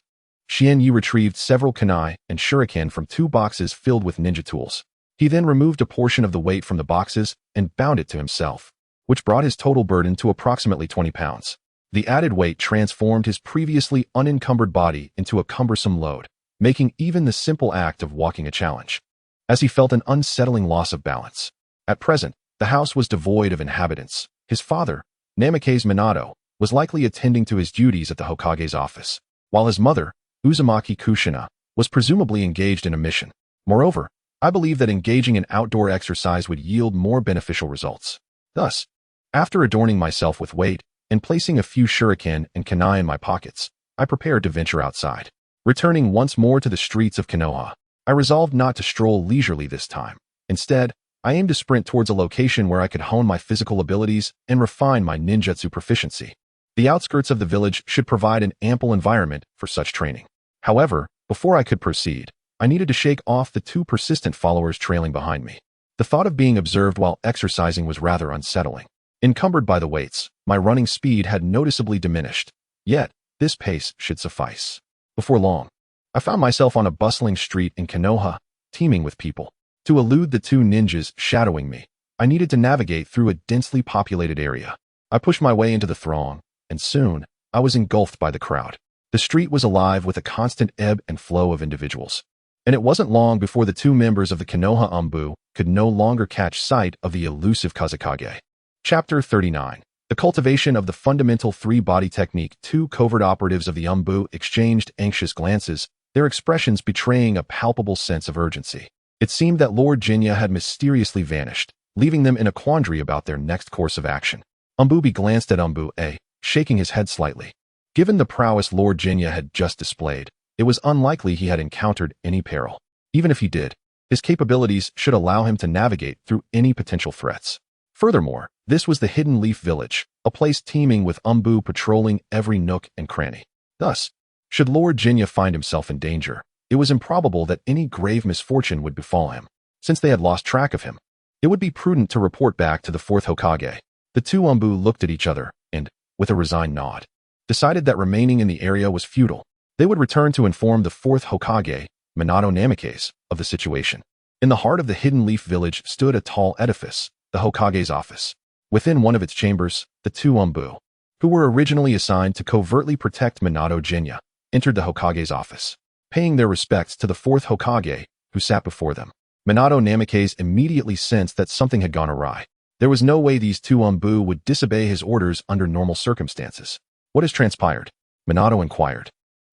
Xian Yu retrieved several kunai and shuriken from 2 boxes filled with ninja tools. He then removed a portion of the weight from the boxes and bound it to himself, which brought his total burden to approximately 20 pounds. The added weight transformed his previously unencumbered body into a cumbersome load, making even the simple act of walking a challenge. As he felt an unsettling loss of balance. At present, the house was devoid of inhabitants. His father, Namikaze Minato, was likely attending to his duties at the Hokage's office, while his mother, Uzumaki Kushina, was presumably engaged in a mission. Moreover, I believe that engaging in outdoor exercise would yield more beneficial results. Thus, after adorning myself with weight and placing a few shuriken and kunai in my pockets, I prepared to venture outside. Returning once more to the streets of Konoha, I resolved not to stroll leisurely this time. Instead, I aimed to sprint towards a location where I could hone my physical abilities and refine my ninjutsu proficiency. The outskirts of the village should provide an ample environment for such training. However, before I could proceed, I needed to shake off the 2 persistent followers trailing behind me. The thought of being observed while exercising was rather unsettling. Encumbered by the weights, my running speed had noticeably diminished. Yet, this pace should suffice. Before long, I found myself on a bustling street in Konoha, teeming with people. To elude the 2 ninjas shadowing me, I needed to navigate through a densely populated area. I pushed my way into the throng, and soon, I was engulfed by the crowd. The street was alive with a constant ebb and flow of individuals. And it wasn't long before the 2 members of the Konoha Umbu could no longer catch sight of the elusive Kazekage. Chapter 39. The cultivation of the fundamental 3-body technique. 2 covert operatives of the Umbu exchanged anxious glances, their expressions betraying a palpable sense of urgency. It seemed that Lord Jinya had mysteriously vanished, leaving them in a quandary about their next course of action. Umbubi glanced at Umbu A, shaking his head slightly. Given the prowess Lord Jinya had just displayed, it was unlikely he had encountered any peril. Even if he did, His capabilities should allow him to navigate through any potential threats. Furthermore, this was the Hidden Leaf Village, a place teeming with umbu patrolling every nook and cranny. Thus, should Lord Jinya find himself in danger, it was improbable that any grave misfortune would befall him. Since they had lost track of him, it would be prudent to report back to the fourth Hokage. The two umbu looked at each other and, with a resigned nod, decided that remaining in the area was futile. They would return to inform the fourth Hokage, Minato Namikaze, of the situation. In the heart of the Hidden Leaf Village stood a tall edifice, the Hokage's office. Within one of its chambers, the two umbu, who were originally assigned to covertly protect Minato Jinya, entered the Hokage's office, paying their respects to the fourth Hokage, who sat before them. Minato Namikaze immediately sensed that something had gone awry. There was no way these two umbu would disobey his orders under normal circumstances. What has transpired? Minato inquired,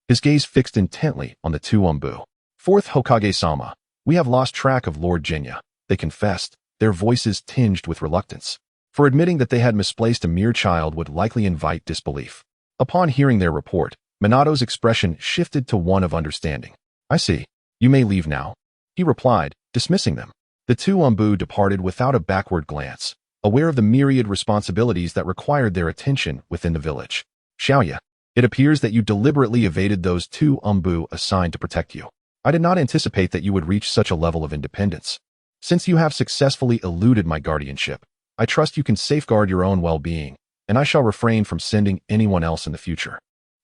his gaze fixed intently on the two umbu. Fourth Hokage-sama, we have lost track of Lord Jinya, they confessed, their voices tinged with reluctance. For admitting that they had misplaced a mere child would likely invite disbelief. Upon hearing their report, Minato's expression shifted to one of understanding. I see. You may leave now, he replied, dismissing them. The two umbu departed without a backward glance, aware of the myriad responsibilities that required their attention within the village. Xiaoya, it appears that you deliberately evaded those two umbu assigned to protect you. I did not anticipate that you would reach such a level of independence. Since you have successfully eluded my guardianship, I trust you can safeguard your own well-being, and I shall refrain from sending anyone else in the future.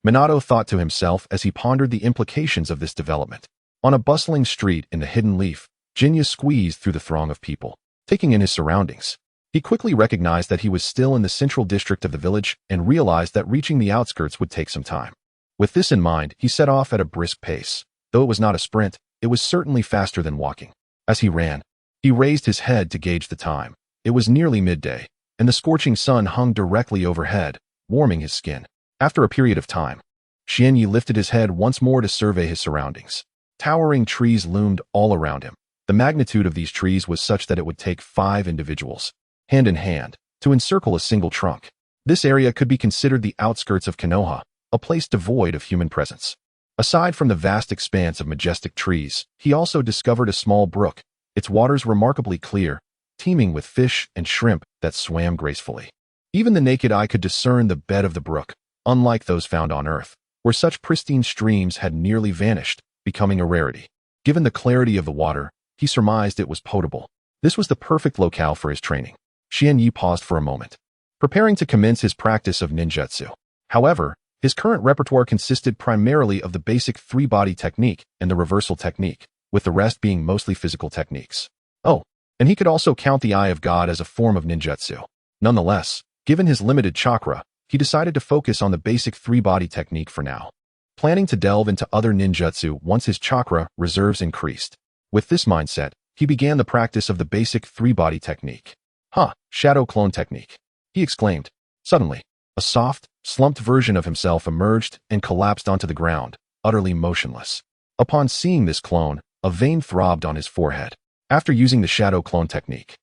Minato thought to himself as he pondered the implications of this development. On a bustling street in the Hidden Leaf, Jinya squeezed through the throng of people, taking in his surroundings. He quickly recognized that he was still in the central district of the village and realized that reaching the outskirts would take some time. With this in mind, he set off at a brisk pace. Though it was not a sprint, it was certainly faster than walking. As he ran, he raised his head to gauge the time. It was nearly midday, and the scorching sun hung directly overhead, warming his skin. After a period of time, Xianyi lifted his head once more to survey his surroundings. Towering trees loomed all around him. The magnitude of these trees was such that it would take 5 individuals, hand in hand, to encircle a single trunk. This area could be considered the outskirts of Konoha, a place devoid of human presence. Aside from the vast expanse of majestic trees, he also discovered a small brook, its waters remarkably clear, teeming with fish and shrimp that swam gracefully. Even the naked eye could discern the bed of the brook, unlike those found on Earth, where such pristine streams had nearly vanished, becoming a rarity. Given the clarity of the water, he surmised it was potable. This was the perfect locale for his training. Xianyi paused for a moment, preparing to commence his practice of ninjutsu. However, his current repertoire consisted primarily of the basic 3-body technique and the reversal technique, with the rest being mostly physical techniques. Oh, and he could also count the Eye of God as a form of ninjutsu. Nonetheless, given his limited chakra, he decided to focus on the basic 3-body technique for now, planning to delve into other ninjutsu once his chakra reserves increased. With this mindset, he began the practice of the basic 3-body technique. Shadow clone technique, he exclaimed. Suddenly, a soft, slumped version of himself emerged and collapsed onto the ground, utterly motionless. Upon seeing this clone, a vein throbbed on his forehead. After using the shadow clone technique,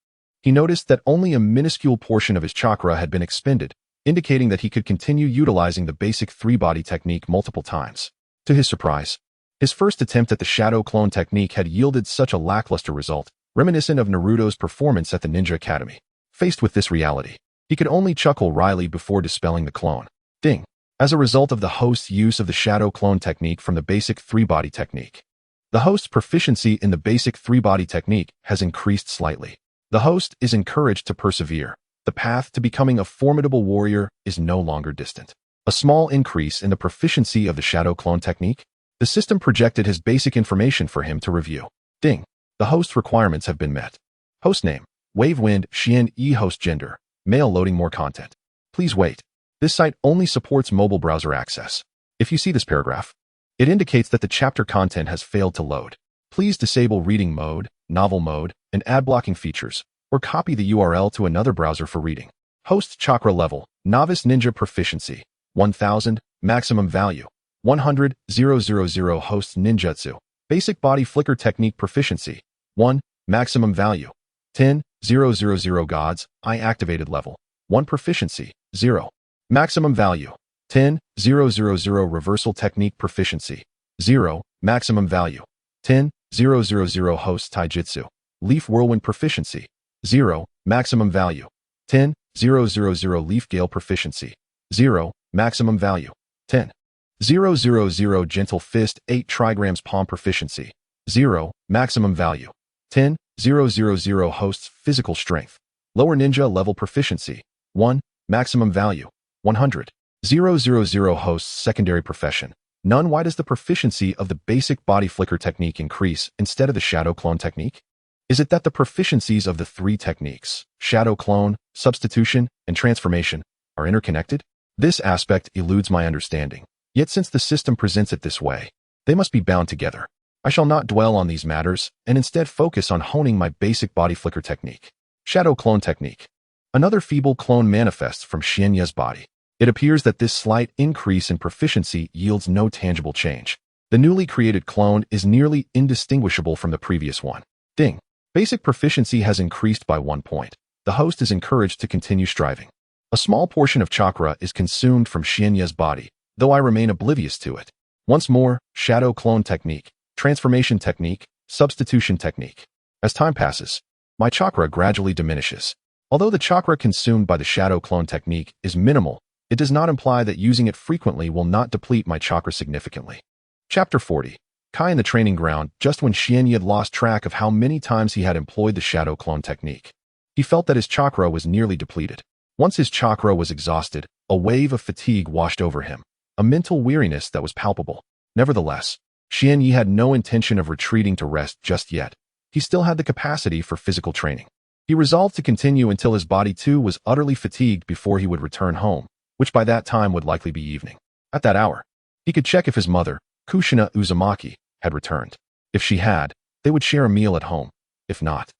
he noticed that only a minuscule portion of his chakra had been expended, indicating that he could continue utilizing the basic 3-body technique multiple times. To his surprise, his first attempt at the shadow clone technique had yielded such a lackluster result, reminiscent of Naruto's performance at the Ninja Academy. Faced with this reality, he could only chuckle wryly before dispelling the clone. Ding! As a result of the host's use of the shadow clone technique from the basic 3-body technique, the host's proficiency in the basic 3-body technique has increased slightly. The host is encouraged to persevere. The path to becoming a formidable warrior is no longer distant. A small increase in the proficiency of the shadow clone technique. The system projected his basic information for him to review. Ding! The host requirements have been met. Host name, Wavewind Xian E. Host gender, male loading more content. Please wait. This site only supports mobile browser access. If you see this paragraph, it indicates that the chapter content has failed to load. Please disable reading mode, novel mode, and ad blocking features, or copy the URL to another browser for reading. Host chakra level, novice ninja proficiency, 1000, maximum value, 100,000 host ninjutsu, basic body flicker technique proficiency, 1, maximum value, 10,000 gods, eye activated level, 1 proficiency, 0, maximum value, 10,000 reversal technique proficiency, 0, maximum value, 10,000 10,000 host taijutsu. Leaf whirlwind proficiency. 0. Maximum value. 10,000 leaf gale proficiency. 0. Maximum value. 10,000 gentle fist 8 trigrams palm proficiency. 0. Maximum value. 10,000 hosts physical strength. Lower ninja level proficiency. 1. Maximum value. 100,000 hosts secondary profession. None. Why does the proficiency of the basic body flicker technique increase instead of the shadow clone technique? Is it that the proficiencies of the three techniques, shadow clone, substitution, and transformation, are interconnected? This aspect eludes my understanding. Yet since the system presents it this way, they must be bound together. I shall not dwell on these matters and instead focus on honing my basic body flicker technique. Shadow clone technique. Another feeble clone manifests from Xianye's body. It appears that this slight increase in proficiency yields no tangible change. The newly created clone is nearly indistinguishable from the previous one. Ding. Basic proficiency has increased by 1 point. The host is encouraged to continue striving. A small portion of chakra is consumed from Xianye's body, though I remain oblivious to it. Once more, shadow clone technique, transformation technique, substitution technique. As time passes, my chakra gradually diminishes. Although the chakra consumed by the shadow clone technique is minimal, it does not imply that using it frequently will not deplete my chakra significantly. Chapter 40. Kai in the training ground. Just when Xianye had lost track of how many times he had employed the shadow clone technique, he felt that his chakra was nearly depleted. Once his chakra was exhausted, a wave of fatigue washed over him, a mental weariness that was palpable. Nevertheless, Xianye had no intention of retreating to rest just yet. He still had the capacity for physical training. He resolved to continue until his body too was utterly fatigued before he would return home, which by that time would likely be evening. At that hour, he could check if his mother, Kushina Uzumaki, had returned. If she had, they would share a meal at home. If not,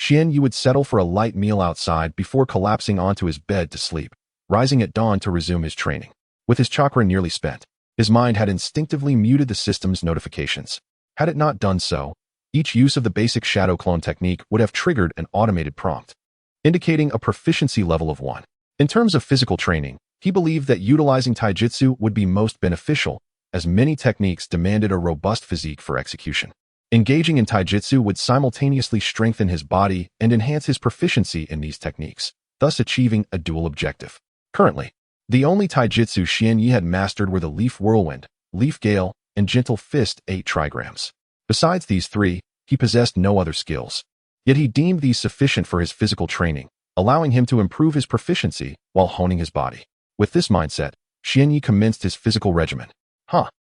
Xianye would settle for a light meal outside before collapsing onto his bed to sleep, rising at dawn to resume his training. With his chakra nearly spent, his mind had instinctively muted the system's notifications. Had it not done so, each use of the basic shadow clone technique would have triggered an automated prompt, indicating a proficiency level of 1. In terms of physical training, he believed that utilizing taijutsu would be most beneficial, as many techniques demanded a robust physique for execution. Engaging in taijutsu would simultaneously strengthen his body and enhance his proficiency in these techniques, thus achieving a dual objective. Currently, the only taijutsu Xianye had mastered were the leaf whirlwind, leaf gale, and gentle fist 8 trigrams. Besides these three, he possessed no other skills. Yet he deemed these sufficient for his physical training, allowing him to improve his proficiency while honing his body. With this mindset, Xianye commenced his physical regimen.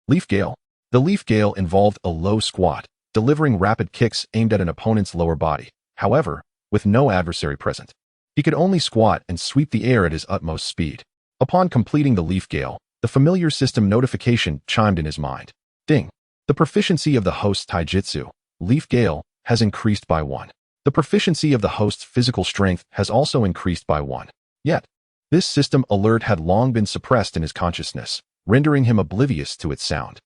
Leaf gale. The leaf gale involved a low squat, delivering rapid kicks aimed at an opponent's lower body. However, with no adversary present, he could only squat and sweep the air at his utmost speed. Upon completing the leaf gale, the familiar system notification chimed in his mind. Ding. The proficiency of the host's taijutsu, leaf gale, has increased by 1. The proficiency of the host's physical strength has also increased by 1. Yet, this system alert had long been suppressed in his consciousness, rendering him oblivious to its sound.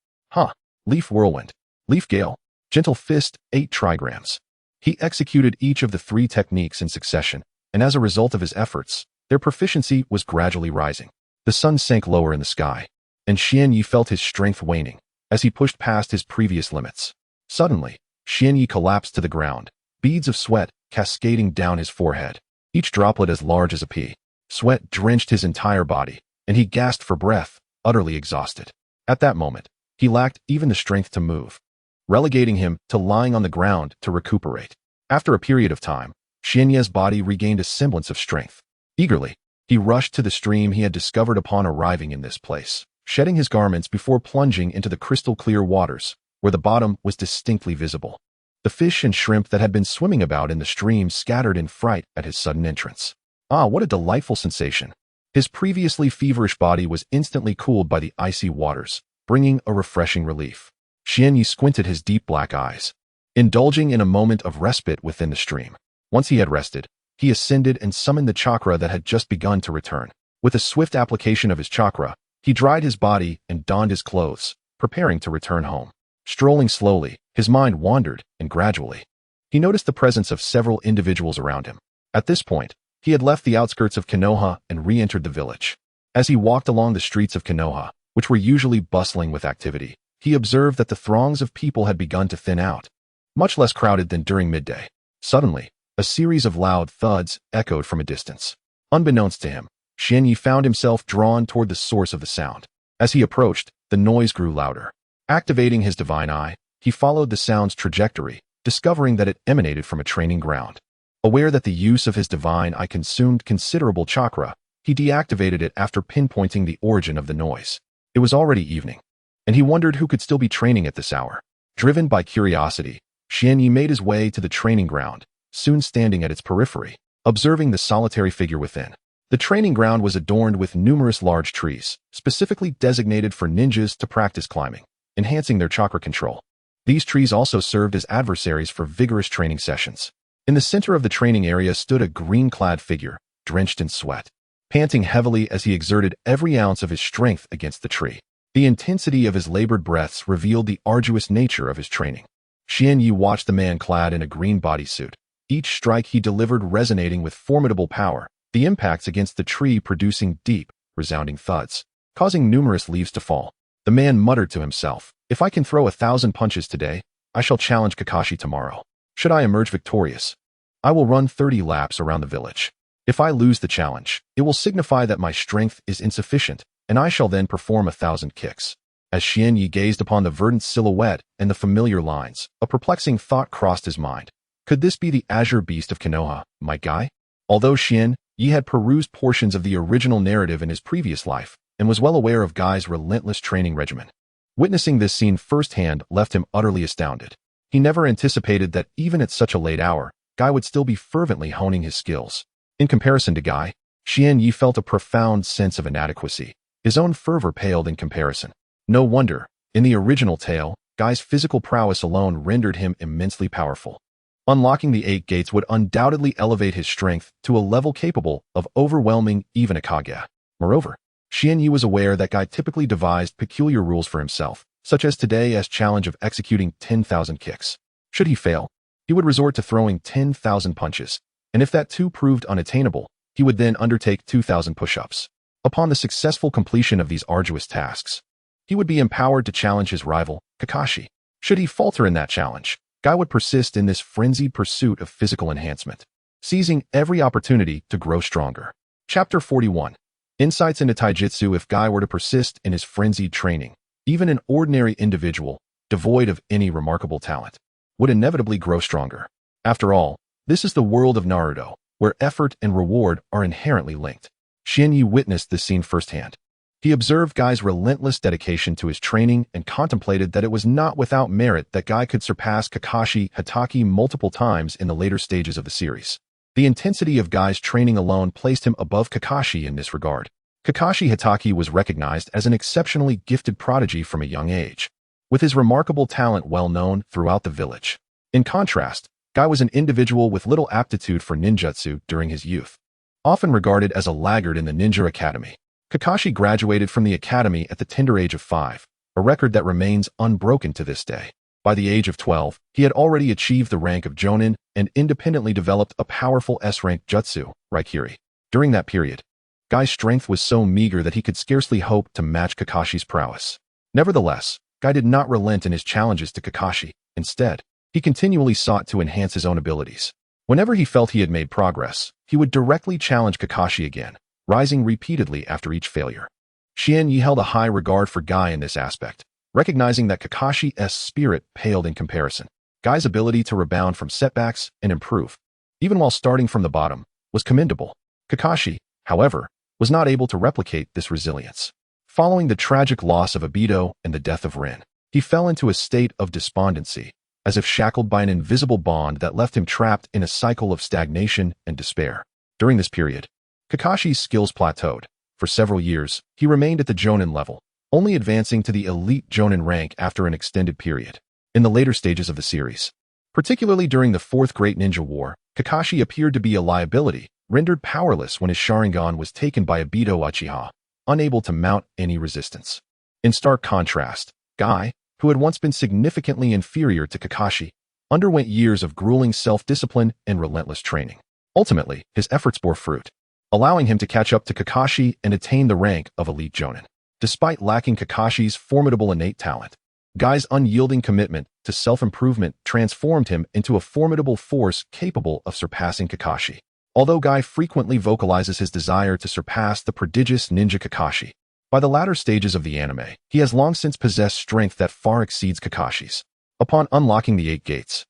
Leaf whirlwind, leaf gale, gentle fist 8 trigrams. He executed each of the 3 techniques in succession, and as a result of his efforts, their proficiency was gradually rising. The sun sank lower in the sky, and Xianye felt his strength waning as he pushed past his previous limits. Suddenly, Xianye collapsed to the ground, beads of sweat cascading down his forehead, each droplet as large as a pea. Sweat drenched his entire body, and he gasped for breath, utterly exhausted. At that moment, he lacked even the strength to move, relegating him to lying on the ground to recuperate. After a period of time, Xianye's body regained a semblance of strength. Eagerly, he rushed to the stream he had discovered upon arriving in this place, shedding his garments before plunging into the crystal-clear waters, where the bottom was distinctly visible. The fish and shrimp that had been swimming about in the stream scattered in fright at his sudden entrance. What a delightful sensation! His previously feverish body was instantly cooled by the icy waters, bringing a refreshing relief. Xianye squinted his deep black eyes, indulging in a moment of respite within the stream. Once he had rested, he ascended and summoned the chakra that had just begun to return. With a swift application of his chakra, he dried his body and donned his clothes, preparing to return home. Strolling slowly, his mind wandered, and gradually, he noticed the presence of several individuals around him. At this point, he had left the outskirts of Konoha and re-entered the village. As he walked along the streets of Konoha, which were usually bustling with activity, he observed that the throngs of people had begun to thin out. much less crowded than during midday. Suddenly, a series of loud thuds echoed from a distance. Unbeknownst to him, Xianyi found himself drawn toward the source of the sound. As he approached, the noise grew louder. Activating his divine eye, he followed the sound's trajectory, discovering that it emanated from a training ground. Aware that the use of his divine eye consumed considerable chakra, he deactivated it after pinpointing the origin of the noise. It was already evening, and he wondered who could still be training at this hour. Driven by curiosity, Xianyi made his way to the training ground, soon standing at its periphery, observing the solitary figure within. The training ground was adorned with numerous large trees, specifically designated for ninjas to practice climbing, enhancing their chakra control. These trees also served as adversaries for vigorous training sessions. In the center of the training area stood a green-clad figure, drenched in sweat, panting heavily as he exerted every ounce of his strength against the tree. The intensity of his labored breaths revealed the arduous nature of his training. Xianyi watched the man clad in a green bodysuit, each strike he delivered resonating with formidable power, the impacts against the tree producing deep, resounding thuds, causing numerous leaves to fall. The man muttered to himself, "If I can throw 1,000 punches today, I shall challenge Kakashi tomorrow. Should I emerge victorious, I will run 30 laps around the village. If I lose the challenge, it will signify that my strength is insufficient, and I shall then perform 1,000 kicks." As Xianyi gazed upon the verdant silhouette and the familiar lines, a perplexing thought crossed his mind. Could this be the azure beast of Konoha, my guy? Although Xianyi had perused portions of the original narrative in his previous life, and was well aware of Guy's relentless training regimen, witnessing this scene firsthand left him utterly astounded. He never anticipated that even at such a late hour, Guy would still be fervently honing his skills. In comparison to Guy, Xianyi felt a profound sense of inadequacy. His own fervor paled in comparison. No wonder, in the original tale, Guy's physical prowess alone rendered him immensely powerful. Unlocking the 8 gates would undoubtedly elevate his strength to a level capable of overwhelming even a Kage. Moreover, Xianyi was aware that Guy typically devised peculiar rules for himself, such as today's challenge of executing 10,000 kicks. Should he fail, he would resort to throwing 10,000 punches, and if that too proved unattainable, he would then undertake 2,000 push-ups. Upon the successful completion of these arduous tasks, he would be empowered to challenge his rival, Kakashi. Should he falter in that challenge, Guy would persist in this frenzied pursuit of physical enhancement, seizing every opportunity to grow stronger. Chapter 41. Insights into Taijutsu. If Guy were to persist in his frenzied training, even an ordinary individual, devoid of any remarkable talent, would inevitably grow stronger. After all, this is the world of Naruto, where effort and reward are inherently linked. Xianyi witnessed this scene firsthand. He observed Guy's relentless dedication to his training and contemplated that it was not without merit that Guy could surpass Kakashi Hatake multiple times in the later stages of the series. The intensity of Guy's training alone placed him above Kakashi in this regard. Kakashi Hatake was recognized as an exceptionally gifted prodigy from a young age, with his remarkable talent well known throughout the village. In contrast, Guy was an individual with little aptitude for ninjutsu during his youth. Often regarded as a laggard in the ninja academy, Kakashi graduated from the academy at the tender age of 5, a record that remains unbroken to this day. By the age of 12, he had already achieved the rank of Jonin and independently developed a powerful S-rank jutsu, Raikiri. During that period, Guy's strength was so meager that he could scarcely hope to match Kakashi's prowess. Nevertheless, Guy did not relent in his challenges to Kakashi. Instead, he continually sought to enhance his own abilities. Whenever he felt he had made progress, he would directly challenge Kakashi again, rising repeatedly after each failure. Xianyi held a high regard for Guy in this aspect, recognizing that Kakashi's spirit paled in comparison. Guy's ability to rebound from setbacks and improve, even while starting from the bottom, was commendable. Kakashi, however, was not able to replicate this resilience. Following the tragic loss of Obito and the death of Rin, he fell into a state of despondency, as if shackled by an invisible bond that left him trapped in a cycle of stagnation and despair. During this period, Kakashi's skills plateaued. For several years, he remained at the Jonin level, only advancing to the elite Jonin rank after an extended period. In the later stages of the series, particularly during the Fourth Great Ninja War, Kakashi appeared to be a liability, rendered powerless when his Sharingan was taken by Obito Uchiha, unable to mount any resistance. In stark contrast, Guy, who had once been significantly inferior to Kakashi, underwent years of grueling self-discipline and relentless training. Ultimately, his efforts bore fruit, allowing him to catch up to Kakashi and attain the rank of elite Jonin. Despite lacking Kakashi's formidable innate talent, Guy's unyielding commitment to self-improvement transformed him into a formidable force capable of surpassing Kakashi. Although Guy frequently vocalizes his desire to surpass the prodigious ninja Kakashi, by the latter stages of the anime, he has long since possessed strength that far exceeds Kakashi's. Upon unlocking the 8 gates,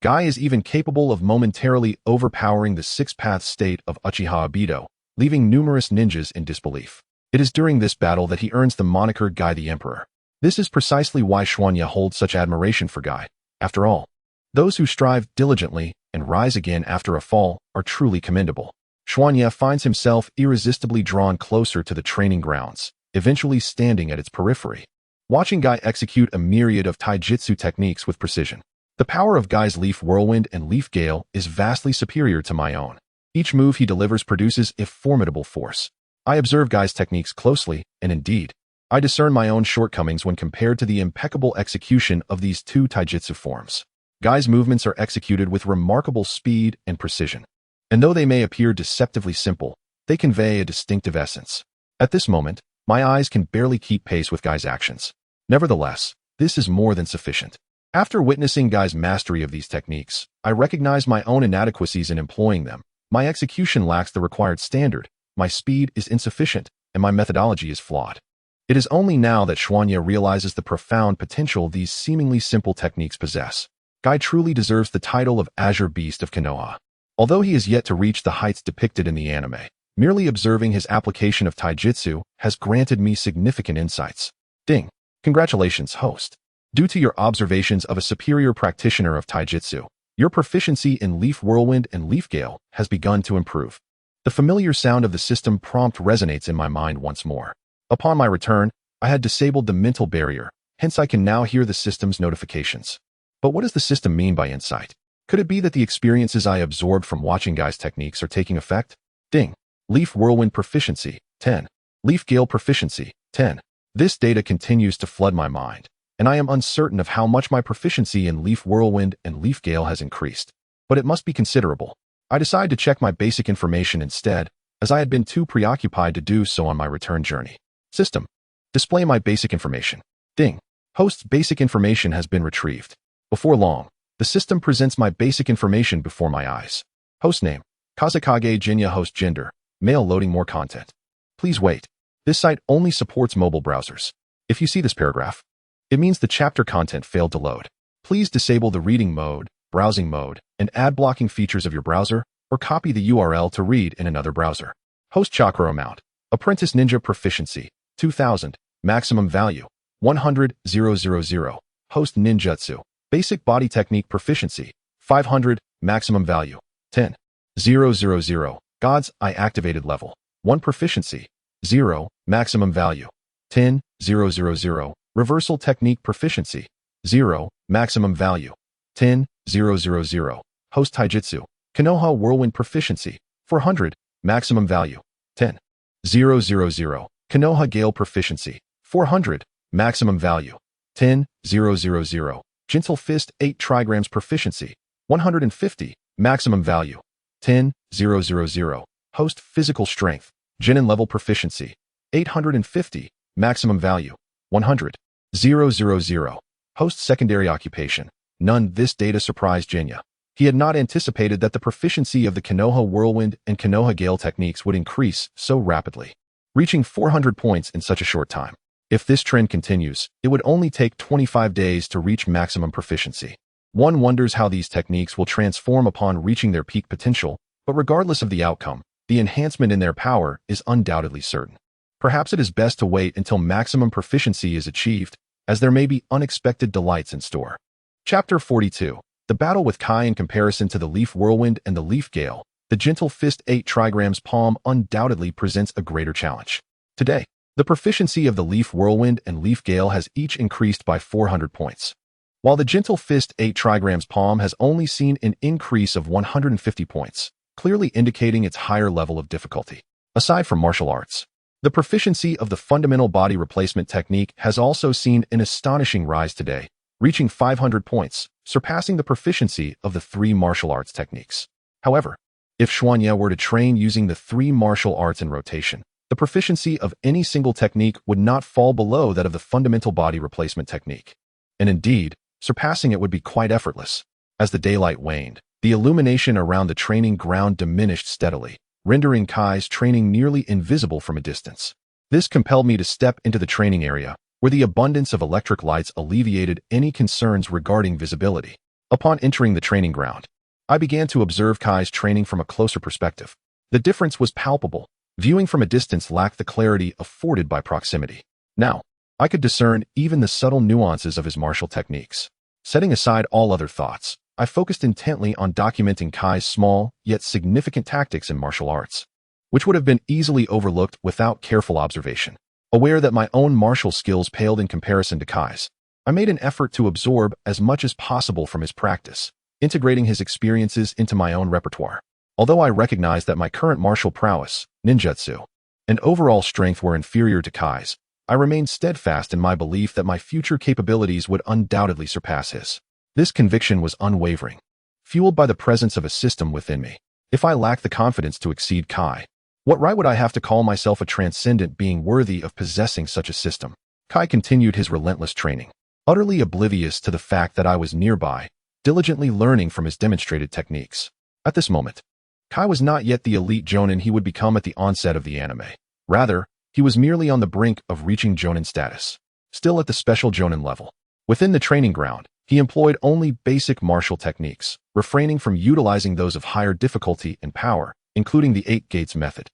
Guy is even capable of momentarily overpowering the six-path state of Uchiha Obito, leaving numerous ninjas in disbelief. It is during this battle that he earns the moniker Guy the Emperor. This is precisely why Xuanya holds such admiration for Guy. After all, those who strive diligently and rise again after a fall are truly commendable. Xuanya finds himself irresistibly drawn closer to the training grounds, eventually standing at its periphery, watching Guy execute a myriad of taijutsu techniques with precision. The power of Guy's Leaf Whirlwind and Leaf Gale is vastly superior to my own. Each move he delivers produces a formidable force. I observe Guy's techniques closely, and indeed, I discern my own shortcomings when compared to the impeccable execution of these two taijutsu forms. Guy's movements are executed with remarkable speed and precision, and though they may appear deceptively simple, they convey a distinctive essence. At this moment, my eyes can barely keep pace with Guy's actions. Nevertheless, this is more than sufficient. After witnessing Guy's mastery of these techniques, I recognize my own inadequacies in employing them. My execution lacks the required standard, my speed is insufficient, and my methodology is flawed. It is only now that Xuanya realizes the profound potential these seemingly simple techniques possess. Guy truly deserves the title of Azure Beast of Konoha. Although he is yet to reach the heights depicted in the anime, merely observing his application of taijutsu has granted me significant insights. Ding! Congratulations, host. Due to your observations of a superior practitioner of taijutsu, your proficiency in Leaf Whirlwind and Leaf Gale has begun to improve. The familiar sound of the system prompt resonates in my mind once more. Upon my return, I had disabled the mental barrier, hence I can now hear the system's notifications. But what does the system mean by insight? Could it be that the experiences I absorbed from watching Guy's techniques are taking effect? Ding! Leaf Whirlwind proficiency, 10. Leaf Gale proficiency, 10. This data continues to flood my mind, and I am uncertain of how much my proficiency in Leaf Whirlwind and Leaf Gale has increased. But it must be considerable. I decide to check my basic information instead, as I had been too preoccupied to do so on my return journey. System. Display my basic information. Ding. Host's basic information has been retrieved. Before long, the system presents my basic information before my eyes. Host name. Kazekage Jinya. Host gender. Male. Loading more content. Please wait. This site only supports mobile browsers. If you see this paragraph, it means the chapter content failed to load. Please disable the reading mode, browsing mode, and ad blocking features of your browser, or copy the URL to read in another browser. Host chakra amount. Apprentice Ninja proficiency. 2000. Maximum value. 100,000. Host ninjutsu. Basic body technique proficiency. 500. Maximum value. 10,000. God's Eye activated level. 1 proficiency. 0. Maximum value. 10,000. Reversal technique proficiency. 0. Maximum value. 10,000. Host taijutsu. Konoha whirlwind proficiency. 400. Maximum value. 10,000. Konoha Gale proficiency. 400. Maximum value. 10,000. Gentle Fist 8 trigrams proficiency. 150. Maximum value. 10,000. Host physical strength. Genin level proficiency. 850. Maximum value. 100,000. Host secondary occupation. None. This data surprised Jinya. He had not anticipated that the proficiency of the Konoha Whirlwind and Konoha Gale techniques would increase so rapidly, reaching 400 points in such a short time. If this trend continues, it would only take 25 days to reach maximum proficiency. One wonders how these techniques will transform upon reaching their peak potential, but regardless of the outcome, the enhancement in their power is undoubtedly certain. Perhaps it is best to wait until maximum proficiency is achieved, as there may be unexpected delights in store. Chapter 42. The battle with Kai. In comparison to the Leaf Whirlwind and the Leaf Gale, the Gentle Fist 8 trigrams palm undoubtedly presents a greater challenge. Today, the proficiency of the Leaf Whirlwind and Leaf Gale has each increased by 400 points, while the Gentle Fist 8 trigrams palm has only seen an increase of 150 points, clearly indicating its higher level of difficulty. Aside from martial arts, the proficiency of the fundamental body replacement technique has also seen an astonishing rise today, reaching 500 points, surpassing the proficiency of the 3 martial arts techniques. However, if Xuanya were to train using the 3 martial arts in rotation, the proficiency of any single technique would not fall below that of the fundamental body replacement technique. and indeed, surpassing it would be quite effortless. As the daylight waned, the illumination around the training ground diminished steadily, rendering Kai's training nearly invisible from a distance. This compelled me to step into the training area, where the abundance of electric lights alleviated any concerns regarding visibility. Upon entering the training ground, I began to observe Kai's training from a closer perspective. The difference was palpable. Viewing from a distance lacked the clarity afforded by proximity. Now, I could discern even the subtle nuances of his martial techniques. Setting aside all other thoughts, I focused intently on documenting Kai's small, yet significant tactics in martial arts, which would have been easily overlooked without careful observation. Aware that my own martial skills paled in comparison to Kai's, I made an effort to absorb as much as possible from his practice, integrating his experiences into my own repertoire. Although I recognized that my current martial prowess, ninjutsu, and overall strength were inferior to Kai's, I remained steadfast in my belief that my future capabilities would undoubtedly surpass his. This conviction was unwavering, fueled by the presence of a system within me. If I lacked the confidence to exceed Kai, what right would I have to call myself a transcendent being worthy of possessing such a system? Kai continued his relentless training, utterly oblivious to the fact that I was nearby, diligently learning from his demonstrated techniques. At this moment, Kai was not yet the elite jonin he would become at the onset of the anime. Rather, he was merely on the brink of reaching jonin status, still at the special jonin level. Within the training ground, he employed only basic martial techniques, refraining from utilizing those of higher difficulty and power, including the 8 gates method.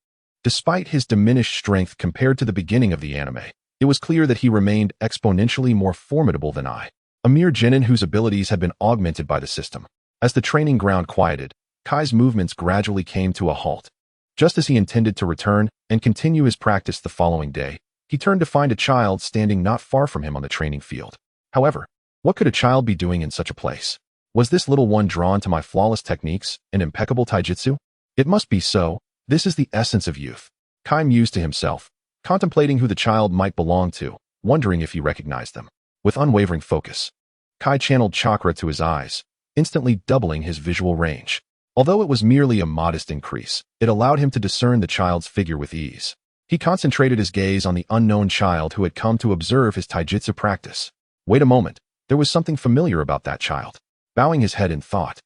Despite his diminished strength compared to the beginning of the anime, it was clear that he remained exponentially more formidable than I, a mere genin whose abilities had been augmented by the system. As the training ground quieted, Kai's movements gradually came to a halt. Just as he intended to return and continue his practice the following day, he turned to find a child standing not far from him on the training field. However, what could a child be doing in such a place? Was this little one drawn to my flawless techniques and impeccable taijutsu? It must be so. This is the essence of youth. Kai mused to himself, contemplating who the child might belong to, wondering if he recognized them. With unwavering focus, Kai channeled chakra to his eyes, instantly doubling his visual range. Although it was merely a modest increase, it allowed him to discern the child's figure with ease. He concentrated his gaze on the unknown child who had come to observe his taijutsu practice. Wait a moment, there was something familiar about that child. Bowing his head in thought,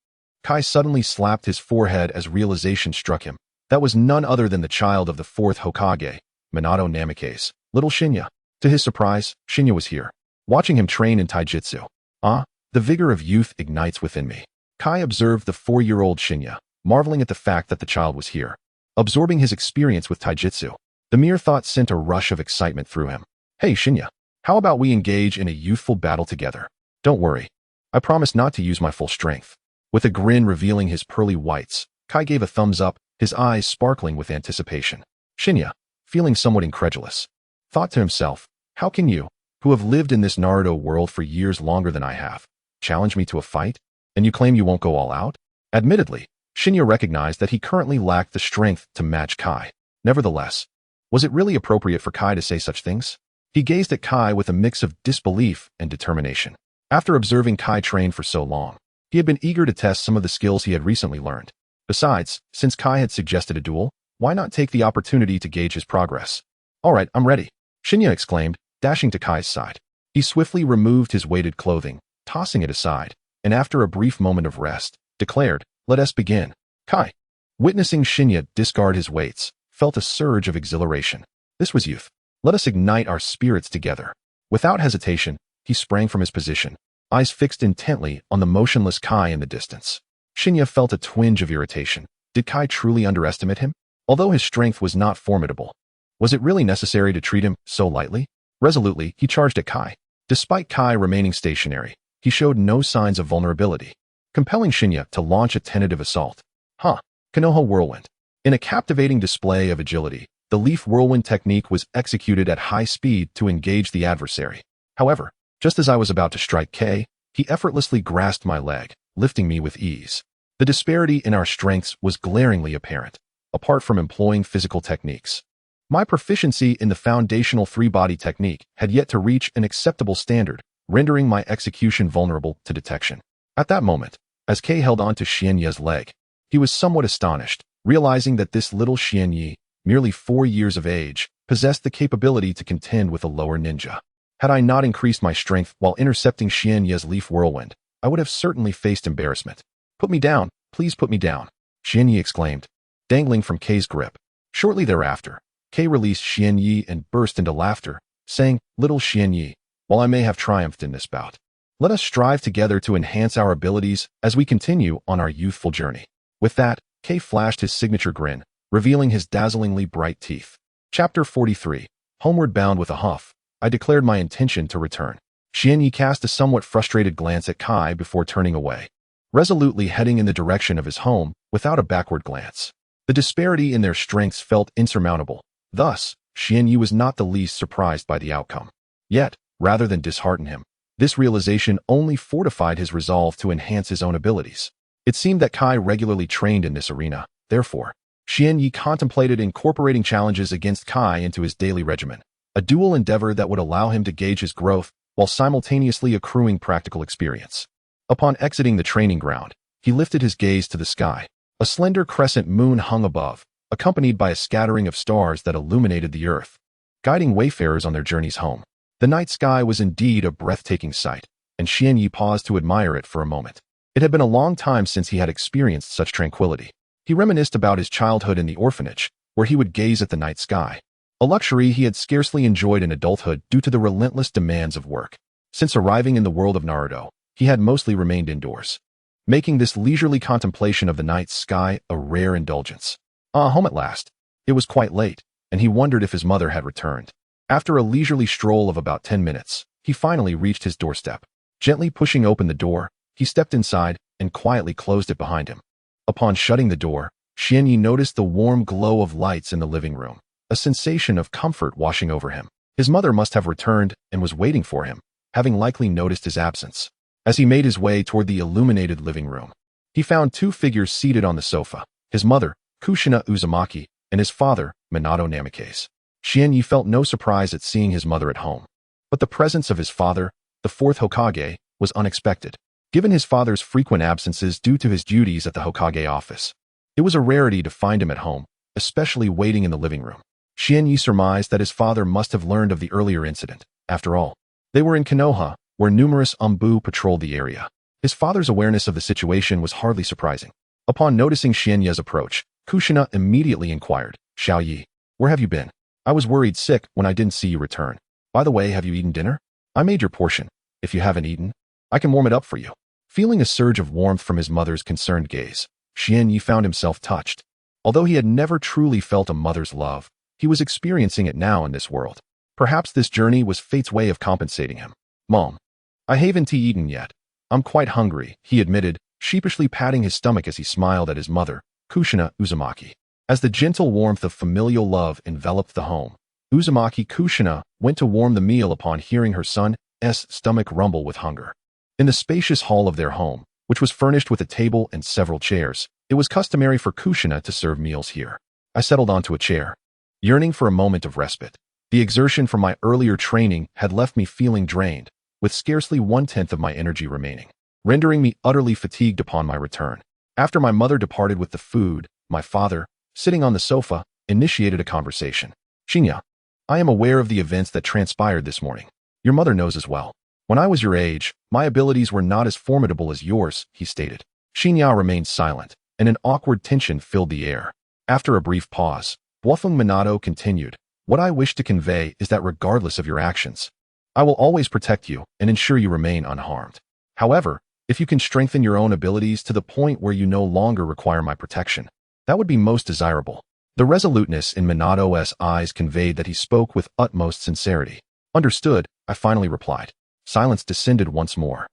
Kai suddenly slapped his forehead as realization struck him. That was none other than the child of the 4th Hokage, Minato Namikaze, little Shinya. To his surprise, Shinya was here. Watching him train in taijutsu, the vigor of youth ignites within me. Kai observed the 4-year-old Shinya, marveling at the fact that the child was here. Absorbing his experience with taijutsu, the mere thought sent a rush of excitement through him. Hey Shinya, how about we engage in a youthful battle together? Don't worry, I promise not to use my full strength. With a grin revealing his pearly whites, Kai gave a thumbs up, his eyes sparkling with anticipation. Shinya, feeling somewhat incredulous, thought to himself, how can you, who have lived in this Naruto world for years longer than I have, challenge me to a fight? And you claim you won't go all out? Admittedly, Shinya recognized that he currently lacked the strength to match Kai. Nevertheless, was it really appropriate for Kai to say such things? He gazed at Kai with a mix of disbelief and determination. After observing Kai train for so long, he had been eager to test some of the skills he had recently learned. Besides, since Kai had suggested a duel, why not take the opportunity to gauge his progress? All right, I'm ready, Shinya exclaimed, dashing to Kai's side. He swiftly removed his weighted clothing, tossing it aside, and after a brief moment of rest, declared, let us begin. Kai, witnessing Shinya discard his weights, felt a surge of exhilaration. This was youth. Let us ignite our spirits together. Without hesitation, he sprang from his position, eyes fixed intently on the motionless Kai in the distance. Shinya felt a twinge of irritation. Did Kai truly underestimate him? Although his strength was not formidable, was it really necessary to treat him so lightly? Resolutely, he charged at Kai. Despite Kai remaining stationary, he showed no signs of vulnerability, compelling Shinya to launch a tentative assault. Konoha Whirlwind. In a captivating display of agility, the Leaf Whirlwind technique was executed at high speed to engage the adversary. However, just as I was about to strike K, he effortlessly grasped my leg, lifting me with ease. The disparity in our strengths was glaringly apparent, apart from employing physical techniques. My proficiency in the foundational 3-body technique had yet to reach an acceptable standard, rendering my execution vulnerable to detection. At that moment, as Kei held on to Xianye's leg, he was somewhat astonished, realizing that this little Xianye, merely 4 years of age, possessed the capability to contend with a lower ninja. Had I not increased my strength while intercepting Xian Ye's leaf whirlwind, I would have certainly faced embarrassment. Put me down, please put me down, Xian Yi exclaimed, dangling from Kei's grip. Shortly thereafter, Kei released Xian Yi and burst into laughter, saying, "Little Xian Yi, while I may have triumphed in this bout, let us strive together to enhance our abilities as we continue on our youthful journey." With that, Kei flashed his signature grin, revealing his dazzlingly bright teeth. Chapter 43. Homeward bound with a huff, I declared my intention to return. Xian Yi cast a somewhat frustrated glance at Kai before turning away, resolutely heading in the direction of his home without a backward glance. The disparity in their strengths felt insurmountable. Thus, Xian Yi was not the least surprised by the outcome. Yet, rather than dishearten him, this realization only fortified his resolve to enhance his own abilities. It seemed that Kai regularly trained in this arena. Therefore, Xian Yi contemplated incorporating challenges against Kai into his daily regimen, a dual endeavor that would allow him to gauge his growth while simultaneously accruing practical experience. Upon exiting the training ground, he lifted his gaze to the sky. A slender crescent moon hung above, accompanied by a scattering of stars that illuminated the earth, guiding wayfarers on their journeys home. The night sky was indeed a breathtaking sight, and Xian Yi paused to admire it for a moment. It had been a long time since he had experienced such tranquility. He reminisced about his childhood in the orphanage, where he would gaze at the night sky, a luxury he had scarcely enjoyed in adulthood due to the relentless demands of work. Since arriving in the world of Naruto, he had mostly remained indoors, making this leisurely contemplation of the night sky a rare indulgence. Home at last. It was quite late, and he wondered if his mother had returned. After a leisurely stroll of about 10 minutes, he finally reached his doorstep. Gently pushing open the door, he stepped inside and quietly closed it behind him. Upon shutting the door, Xian Yi noticed the warm glow of lights in the living room, a sensation of comfort washing over him. His mother must have returned and was waiting for him, having likely noticed his absence. As he made his way toward the illuminated living room, he found two figures seated on the sofa, his mother, Kushina Uzumaki, and his father, Minato Namikaze. Xian Yi felt no surprise at seeing his mother at home, but the presence of his father, the fourth Hokage, was unexpected. Given his father's frequent absences due to his duties at the Hokage office, it was a rarity to find him at home, especially waiting in the living room. Xian Yi surmised that his father must have learned of the earlier incident. After all, they were in Konoha, where numerous Umbu patrolled the area. His father's awareness of the situation was hardly surprising. Upon noticing Xian Yi's approach, Kushina immediately inquired, "Xiao Yi, where have you been? I was worried sick when I didn't see you return. By the way, have you eaten dinner? I made your portion. If you haven't eaten, I can warm it up for you." Feeling a surge of warmth from his mother's concerned gaze, Xian Yi found himself touched. Although he had never truly felt a mother's love, he was experiencing it now in this world. Perhaps this journey was fate's way of compensating him. "Mom, I haven't eaten yet. I'm quite hungry," he admitted, sheepishly patting his stomach as he smiled at his mother, Kushina Uzumaki. As the gentle warmth of familial love enveloped the home, Uzumaki Kushina went to warm the meal upon hearing her son's stomach rumble with hunger. In the spacious hall of their home, which was furnished with a table and several chairs, it was customary for Kushina to serve meals here. I settled onto a chair, yearning for a moment of respite. The exertion from my earlier training had left me feeling drained, with scarcely 1/10 of my energy remaining, rendering me utterly fatigued upon my return. After my mother departed with the food, my father, sitting on the sofa, initiated a conversation. "Shinya, I am aware of the events that transpired this morning. Your mother knows as well. When I was your age, my abilities were not as formidable as yours," he stated. Shinya remained silent, and an awkward tension filled the air. After a brief pause, Bluffing Minato continued, "What I wish to convey is that regardless of your actions, I will always protect you and ensure you remain unharmed. However, if you can strengthen your own abilities to the point where you no longer require my protection, that would be most desirable." The resoluteness in Minato's eyes conveyed that he spoke with utmost sincerity. "Understood," I finally replied. Silence descended once more.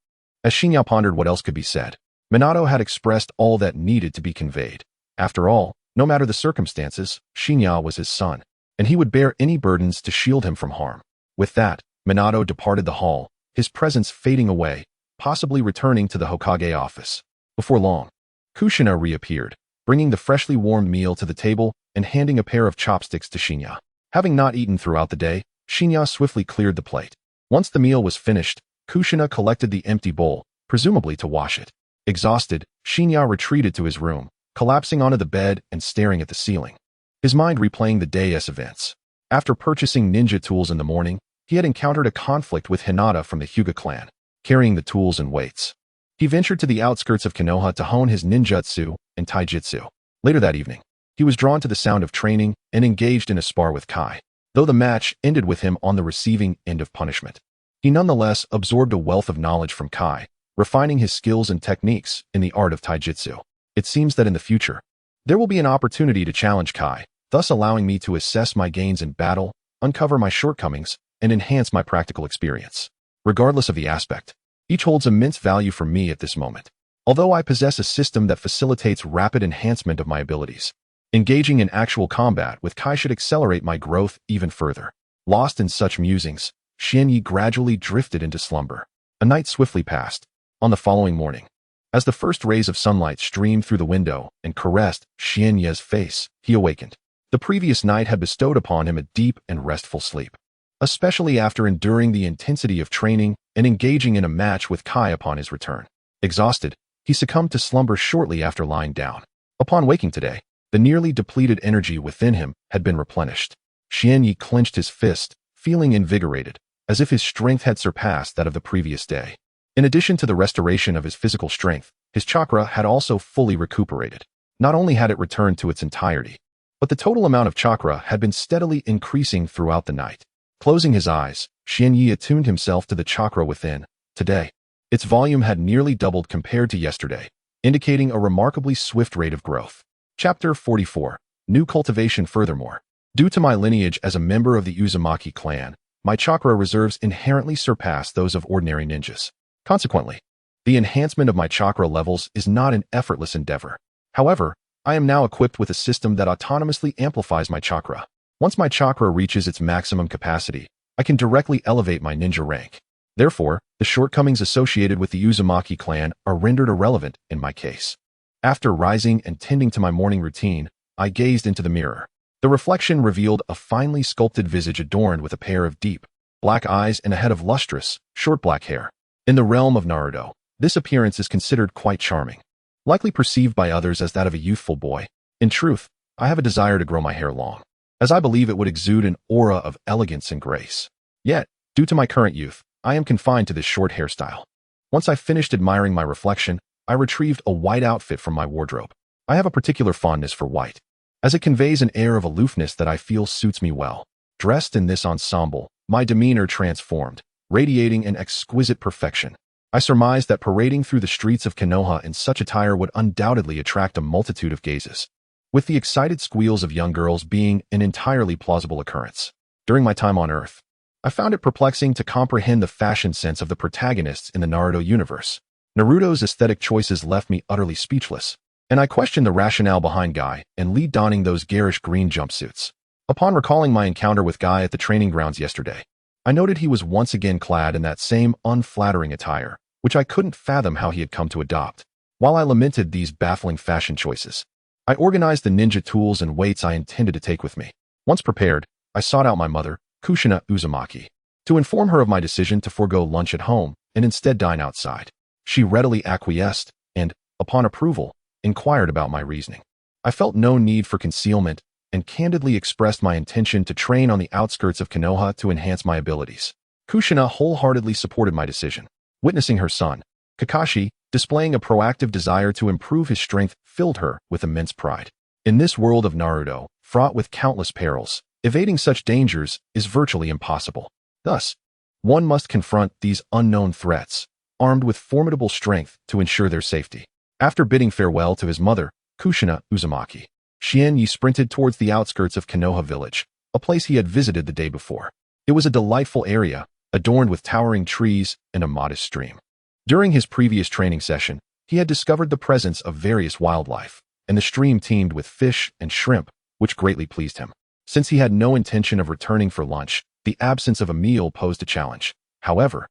As Shinya pondered what else could be said, Minato had expressed all that needed to be conveyed. After all, no matter the circumstances, Shinya was his son, and he would bear any burdens to shield him from harm. With that, Minato departed the hall, his presence fading away, possibly returning to the Hokage office. Before long, Kushina reappeared, bringing the freshly warmed meal to the table and handing a pair of chopsticks to Shinya. Having not eaten throughout the day, Shinya swiftly cleared the plate. Once the meal was finished, Kushina collected the empty bowl, presumably to wash it. Exhausted, Shinya retreated to his room, collapsing onto the bed and staring at the ceiling, his mind replaying the day's events. After purchasing ninja tools in the morning, he had encountered a conflict with Hinata from the Hyuga clan, carrying the tools and weights. He ventured to the outskirts of Konoha to hone his ninjutsu and taijutsu. Later that evening, he was drawn to the sound of training and engaged in a spar with Kai. Though the match ended with him on the receiving end of punishment, he nonetheless absorbed a wealth of knowledge from Kai, refining his skills and techniques in the art of taijutsu. It seems that in the future, there will be an opportunity to challenge Kai, thus allowing me to assess my gains in battle, uncover my shortcomings, and enhance my practical experience. Regardless of the aspect, each holds immense value for me at this moment. Although I possess a system that facilitates rapid enhancement of my abilities, engaging in actual combat with Kai should accelerate my growth even further. Lost in such musings, Xianyi gradually drifted into slumber. A night swiftly passed. On the following morning, as the first rays of sunlight streamed through the window and caressed Xianyi's face, he awakened. The previous night had bestowed upon him a deep and restful sleep, especially after enduring the intensity of training and engaging in a match with Kai upon his return. Exhausted, he succumbed to slumber shortly after lying down. Upon waking today, the nearly depleted energy within him had been replenished. Xianyi clenched his fist, feeling invigorated, as if his strength had surpassed that of the previous day. In addition to the restoration of his physical strength, his chakra had also fully recuperated. Not only had it returned to its entirety, but the total amount of chakra had been steadily increasing throughout the night. Closing his eyes, Xianyi attuned himself to the chakra within. Today, its volume had nearly doubled compared to yesterday, indicating a remarkably swift rate of growth. Chapter 44. New Cultivation. Furthermore, due to my lineage as a member of the Uzumaki clan, my chakra reserves inherently surpass those of ordinary ninjas. Consequently, the enhancement of my chakra levels is not an effortless endeavor. However, I am now equipped with a system that autonomously amplifies my chakra. Once my chakra reaches its maximum capacity, I can directly elevate my ninja rank. Therefore, the shortcomings associated with the Uzumaki clan are rendered irrelevant in my case. After rising and tending to my morning routine, I gazed into the mirror. The reflection revealed a finely sculpted visage adorned with a pair of deep, black eyes and a head of lustrous, short black hair. In the realm of Naruto, this appearance is considered quite charming, likely perceived by others as that of a youthful boy. In truth, I have a desire to grow my hair long, as I believe it would exude an aura of elegance and grace. Yet, due to my current youth, I am confined to this short hairstyle. Once I finished admiring my reflection, I retrieved a white outfit from my wardrobe. I have a particular fondness for white, as it conveys an air of aloofness that I feel suits me well. Dressed in this ensemble, my demeanor transformed, radiating an exquisite perfection. I surmised that parading through the streets of Konoha in such attire would undoubtedly attract a multitude of gazes, with the excited squeals of young girls being an entirely plausible occurrence. During my time on Earth, I found it perplexing to comprehend the fashion sense of the protagonists in the Naruto universe. Naruto's aesthetic choices left me utterly speechless, and I questioned the rationale behind Guy and Lee donning those garish green jumpsuits. Upon recalling my encounter with Guy at the training grounds yesterday, I noted he was once again clad in that same unflattering attire, which I couldn't fathom how he had come to adopt. While I lamented these baffling fashion choices, I organized the ninja tools and weights I intended to take with me. Once prepared, I sought out my mother, Kushina Uzumaki, to inform her of my decision to forego lunch at home and instead dine outside. She readily acquiesced and, upon approval, inquired about my reasoning. I felt no need for concealment and candidly expressed my intention to train on the outskirts of Konoha to enhance my abilities. Kushina wholeheartedly supported my decision. Witnessing her son, Kakashi, displaying a proactive desire to improve his strength filled her with immense pride. In this world of Naruto, fraught with countless perils, evading such dangers is virtually impossible. Thus, one must confront these unknown threats, armed with formidable strength to ensure their safety. After bidding farewell to his mother, Kushina Uzumaki, Xianyi sprinted towards the outskirts of Konoha village, a place he had visited the day before. It was a delightful area, adorned with towering trees and a modest stream. During his previous training session, he had discovered the presence of various wildlife, and the stream teemed with fish and shrimp, which greatly pleased him. Since he had no intention of returning for lunch, the absence of a meal posed a challenge. However,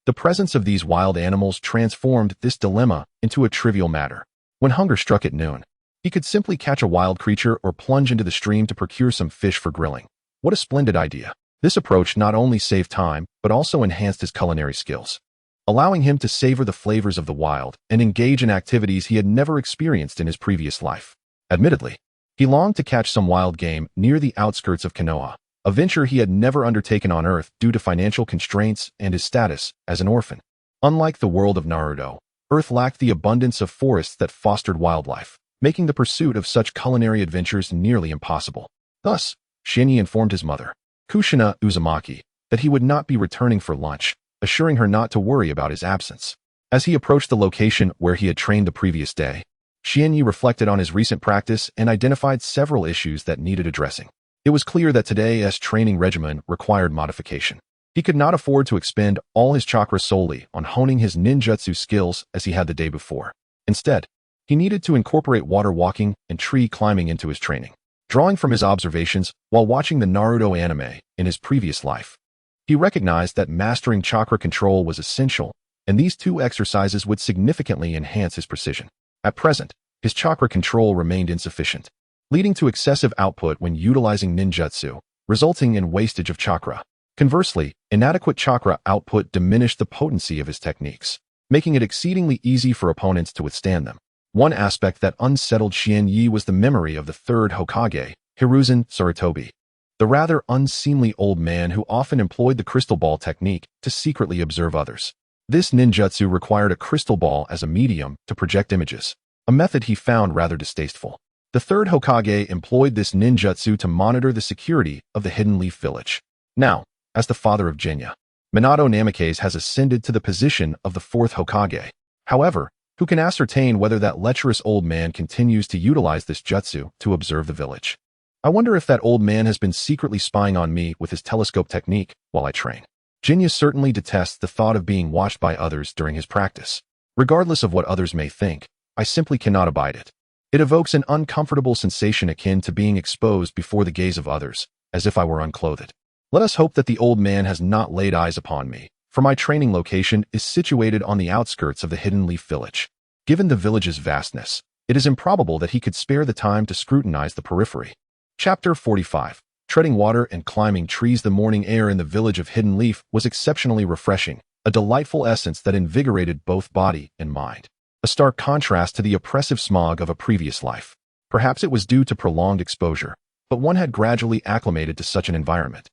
the presence of these wild animals transformed this dilemma into a trivial matter. When hunger struck at noon, he could simply catch a wild creature or plunge into the stream to procure some fish for grilling. What a splendid idea. This approach not only saved time, but also enhanced his culinary skills, allowing him to savor the flavors of the wild and engage in activities he had never experienced in his previous life. Admittedly, he longed to catch some wild game near the outskirts of Konoha, a venture he had never undertaken on Earth due to financial constraints and his status as an orphan. Unlike the world of Naruto, Earth lacked the abundance of forests that fostered wildlife, making the pursuit of such culinary adventures nearly impossible. Thus, Shinji informed his mother, Kushina Uzumaki, that he would not be returning for lunch, assuring her not to worry about his absence. As he approached the location where he had trained the previous day, Shinji reflected on his recent practice and identified several issues that needed addressing. It was clear that today's training regimen required modification. He could not afford to expend all his chakra solely on honing his ninjutsu skills as he had the day before. Instead, he needed to incorporate water walking and tree climbing into his training. Drawing from his observations while watching the Naruto anime in his previous life, he recognized that mastering chakra control was essential, and these two exercises would significantly enhance his precision. At present, his chakra control remained insufficient, leading to excessive output when utilizing ninjutsu, resulting in wastage of chakra. Conversely, inadequate chakra output diminished the potency of his techniques, making it exceedingly easy for opponents to withstand them. One aspect that unsettled Shinji was the memory of the third Hokage, Hiruzen Sarutobi, the rather unseemly old man who often employed the crystal ball technique to secretly observe others. This ninjutsu required a crystal ball as a medium to project images, a method he found rather distasteful. The third Hokage employed this ninjutsu to monitor the security of the Hidden Leaf Village. Now, as the father of Genya, Minato Namikaze has ascended to the position of the fourth Hokage. However, who can ascertain whether that lecherous old man continues to utilize this jutsu to observe the village? I wonder if that old man has been secretly spying on me with his telescope technique while I train. Genya certainly detests the thought of being watched by others during his practice. Regardless of what others may think, I simply cannot abide it. It evokes an uncomfortable sensation akin to being exposed before the gaze of others, as if I were unclothed. Let us hope that the old man has not laid eyes upon me, for my training location is situated on the outskirts of the Hidden Leaf Village. Given the village's vastness, it is improbable that he could spare the time to scrutinize the periphery. Chapter 45. Treading water and climbing trees. The morning air in the village of Hidden Leaf was exceptionally refreshing, a delightful essence that invigorated both body and mind. A stark contrast to the oppressive smog of a previous life. Perhaps it was due to prolonged exposure, but one had gradually acclimated to such an environment.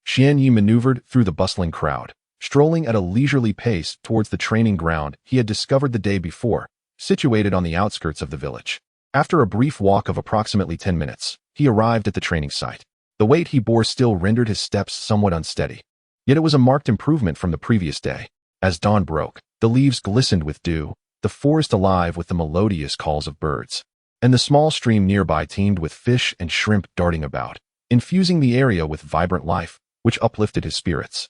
Xianyi maneuvered through the bustling crowd, strolling at a leisurely pace towards the training ground he had discovered the day before, situated on the outskirts of the village. After a brief walk of approximately 10 minutes, he arrived at the training site. The weight he bore still rendered his steps somewhat unsteady. Yet it was a marked improvement from the previous day. As dawn broke, the leaves glistened with dew, the forest alive with the melodious calls of birds, and the small stream nearby teemed with fish and shrimp darting about, infusing the area with vibrant life, which uplifted his spirits.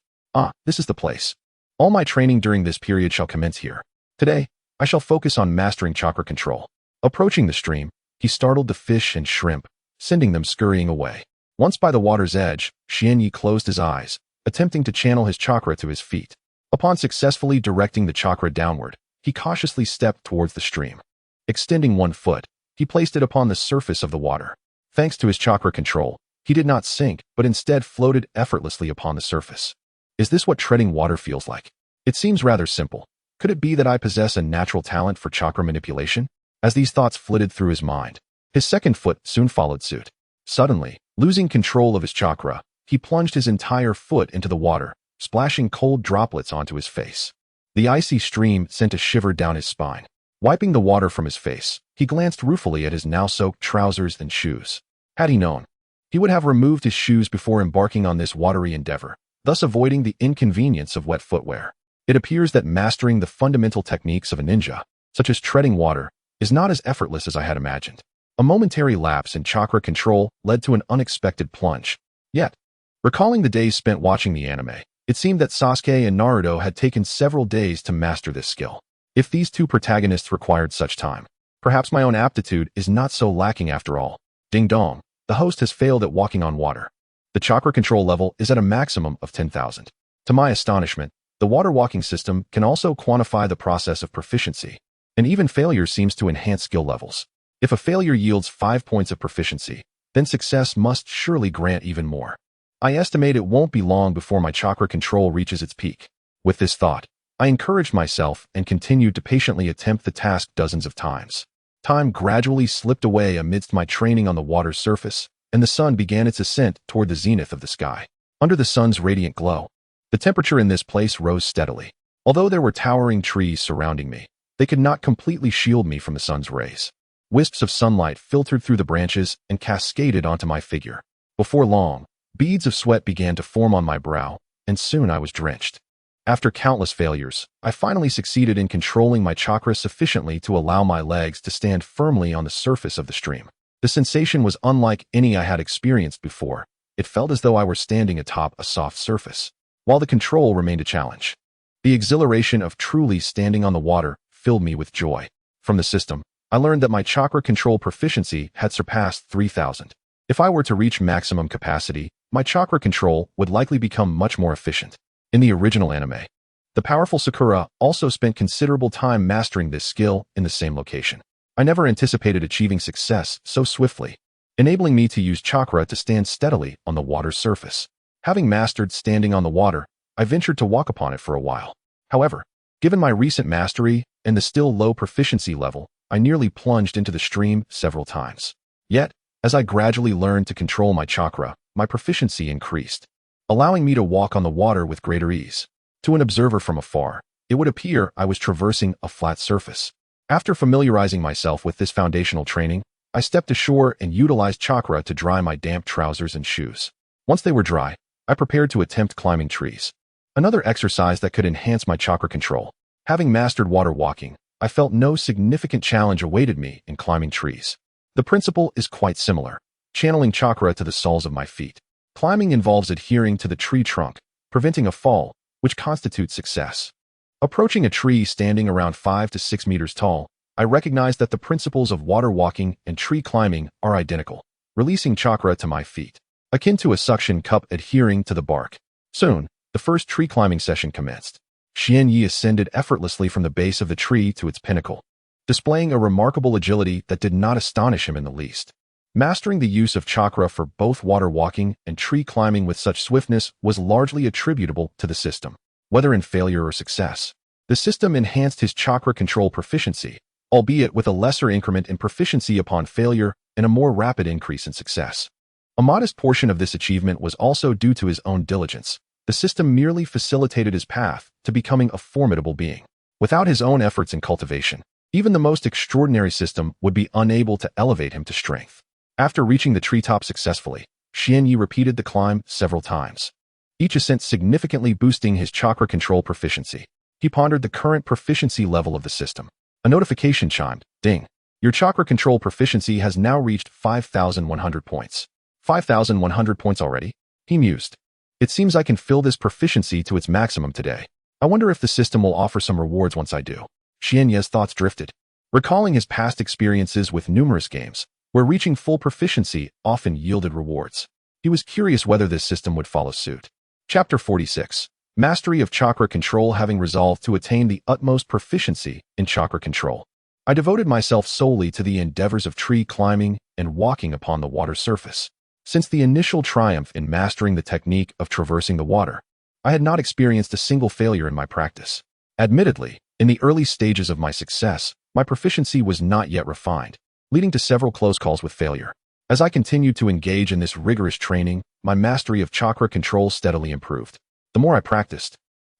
This is the place. All my training during this period shall commence here. Today, I shall focus on mastering chakra control. Approaching the stream, he startled the fish and shrimp, sending them scurrying away. Once by the water's edge, Xianyi closed his eyes, attempting to channel his chakra to his feet. Upon successfully directing the chakra downward, he cautiously stepped towards the stream. Extending one foot, he placed it upon the surface of the water. Thanks to his chakra control, he did not sink, but instead floated effortlessly upon the surface. Is this what treading water feels like? It seems rather simple. Could it be that I possess a natural talent for chakra manipulation? As these thoughts flitted through his mind, his second foot soon followed suit. Suddenly, losing control of his chakra, he plunged his entire foot into the water, splashing cold droplets onto his face. The icy stream sent a shiver down his spine. Wiping the water from his face, he glanced ruefully at his now-soaked trousers and shoes. Had he known, he would have removed his shoes before embarking on this watery endeavor, thus avoiding the inconvenience of wet footwear. It appears that mastering the fundamental techniques of a ninja, such as treading water, is not as effortless as I had imagined. A momentary lapse in chakra control led to an unexpected plunge. Yet, recalling the days spent watching the anime, it seemed that Sasuke and Naruto had taken several days to master this skill. If these two protagonists required such time, perhaps my own aptitude is not so lacking after all. Ding dong, the host has failed at walking on water. The chakra control level is at a maximum of 10,000. To my astonishment, the water walking system can also quantify the process of proficiency, and even failure seems to enhance skill levels. If a failure yields 5 points of proficiency, then success must surely grant even more. I estimate it won't be long before my chakra control reaches its peak. With this thought, I encouraged myself and continued to patiently attempt the task dozens of times. Time gradually slipped away amidst my training on the water's surface, and the sun began its ascent toward the zenith of the sky. Under the sun's radiant glow, the temperature in this place rose steadily. Although there were towering trees surrounding me, they could not completely shield me from the sun's rays. Wisps of sunlight filtered through the branches and cascaded onto my figure. Before long, beads of sweat began to form on my brow, and soon I was drenched. After countless failures, I finally succeeded in controlling my chakra sufficiently to allow my legs to stand firmly on the surface of the stream. The sensation was unlike any I had experienced before. It felt as though I were standing atop a soft surface, while the control remained a challenge. The exhilaration of truly standing on the water filled me with joy. From the system, I learned that my chakra control proficiency had surpassed 3,000. If I were to reach maximum capacity, my chakra control would likely become much more efficient. In the original anime, the powerful Sakura also spent considerable time mastering this skill in the same location. I never anticipated achieving success so swiftly, enabling me to use chakra to stand steadily on the water's surface. Having mastered standing on the water, I ventured to walk upon it for a while. However, given my recent mastery and the still low proficiency level, I nearly plunged into the stream several times. Yet, as I gradually learned to control my chakra, my proficiency increased, allowing me to walk on the water with greater ease. To an observer from afar, it would appear I was traversing a flat surface. After familiarizing myself with this foundational training, I stepped ashore and utilized chakra to dry my damp trousers and shoes. Once they were dry, I prepared to attempt climbing trees, another exercise that could enhance my chakra control. Having mastered water walking, I felt no significant challenge awaited me in climbing trees. The principle is quite similar, channeling chakra to the soles of my feet. Climbing involves adhering to the tree trunk, preventing a fall, which constitutes success. Approaching a tree standing around 5 to 6 meters tall, I recognized that the principles of water walking and tree climbing are identical, releasing chakra to my feet, akin to a suction cup adhering to the bark. Soon, the first tree climbing session commenced. Xianyi ascended effortlessly from the base of the tree to its pinnacle, displaying a remarkable agility that did not astonish him in the least. Mastering the use of chakra for both water walking and tree climbing with such swiftness was largely attributable to the system. Whether in failure or success, the system enhanced his chakra control proficiency, albeit with a lesser increment in proficiency upon failure and a more rapid increase in success. A modest portion of this achievement was also due to his own diligence. The system merely facilitated his path to becoming a formidable being. Without his own efforts in cultivation, even the most extraordinary system would be unable to elevate him to strength. After reaching the treetop successfully, Xianyi repeated the climb several times, each ascent significantly boosting his chakra control proficiency. He pondered the current proficiency level of the system. A notification chimed. Ding. Your chakra control proficiency has now reached 5,100 points. 5,100 points already? He mused. It seems I can fill this proficiency to its maximum today. I wonder if the system will offer some rewards once I do. Xianyi's thoughts drifted, recalling his past experiences with numerous games, where reaching full proficiency often yielded rewards. He was curious whether this system would follow suit. Chapter 46. Mastery of Chakra Control. Having resolved to attain the utmost proficiency in chakra control, I devoted myself solely to the endeavors of tree climbing and walking upon the water surface. Since the initial triumph in mastering the technique of traversing the water, I had not experienced a single failure in my practice. Admittedly, in the early stages of my success, my proficiency was not yet refined, leading to several close calls with failure. As I continued to engage in this rigorous training, my mastery of chakra control steadily improved. The more I practiced,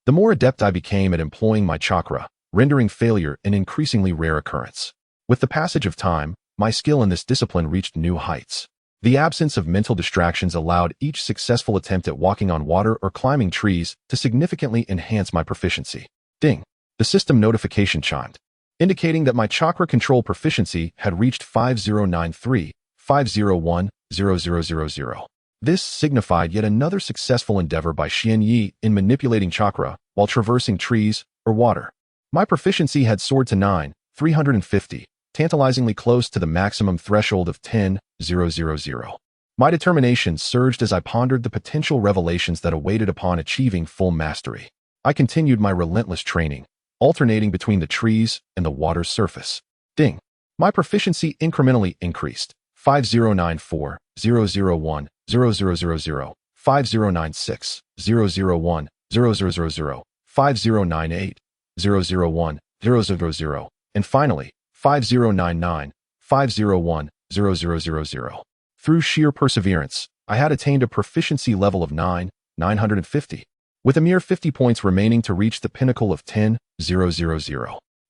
the more adept I became at employing my chakra, rendering failure an increasingly rare occurrence. With the passage of time, my skill in this discipline reached new heights. The absence of mental distractions allowed each successful attempt at walking on water or climbing trees to significantly enhance my proficiency. Ding! The system notification chimed, indicating that my chakra control proficiency had reached 5093-501-0000. This signified yet another successful endeavor by Xianyi in manipulating chakra while traversing trees or water. My proficiency had soared to 9,350, tantalizingly close to the maximum threshold of 10,000. My determination surged as I pondered the potential revelations that awaited upon achieving full mastery. I continued my relentless training, alternating between the trees and the water's surface. Ding! My proficiency incrementally increased. 5094-001-0000, 5096-001-0000, 5098-001-000, and finally, 5099-501-0000. Through sheer perseverance, I had attained a proficiency level of 950, with a mere 50 points remaining to reach the pinnacle of 10,000.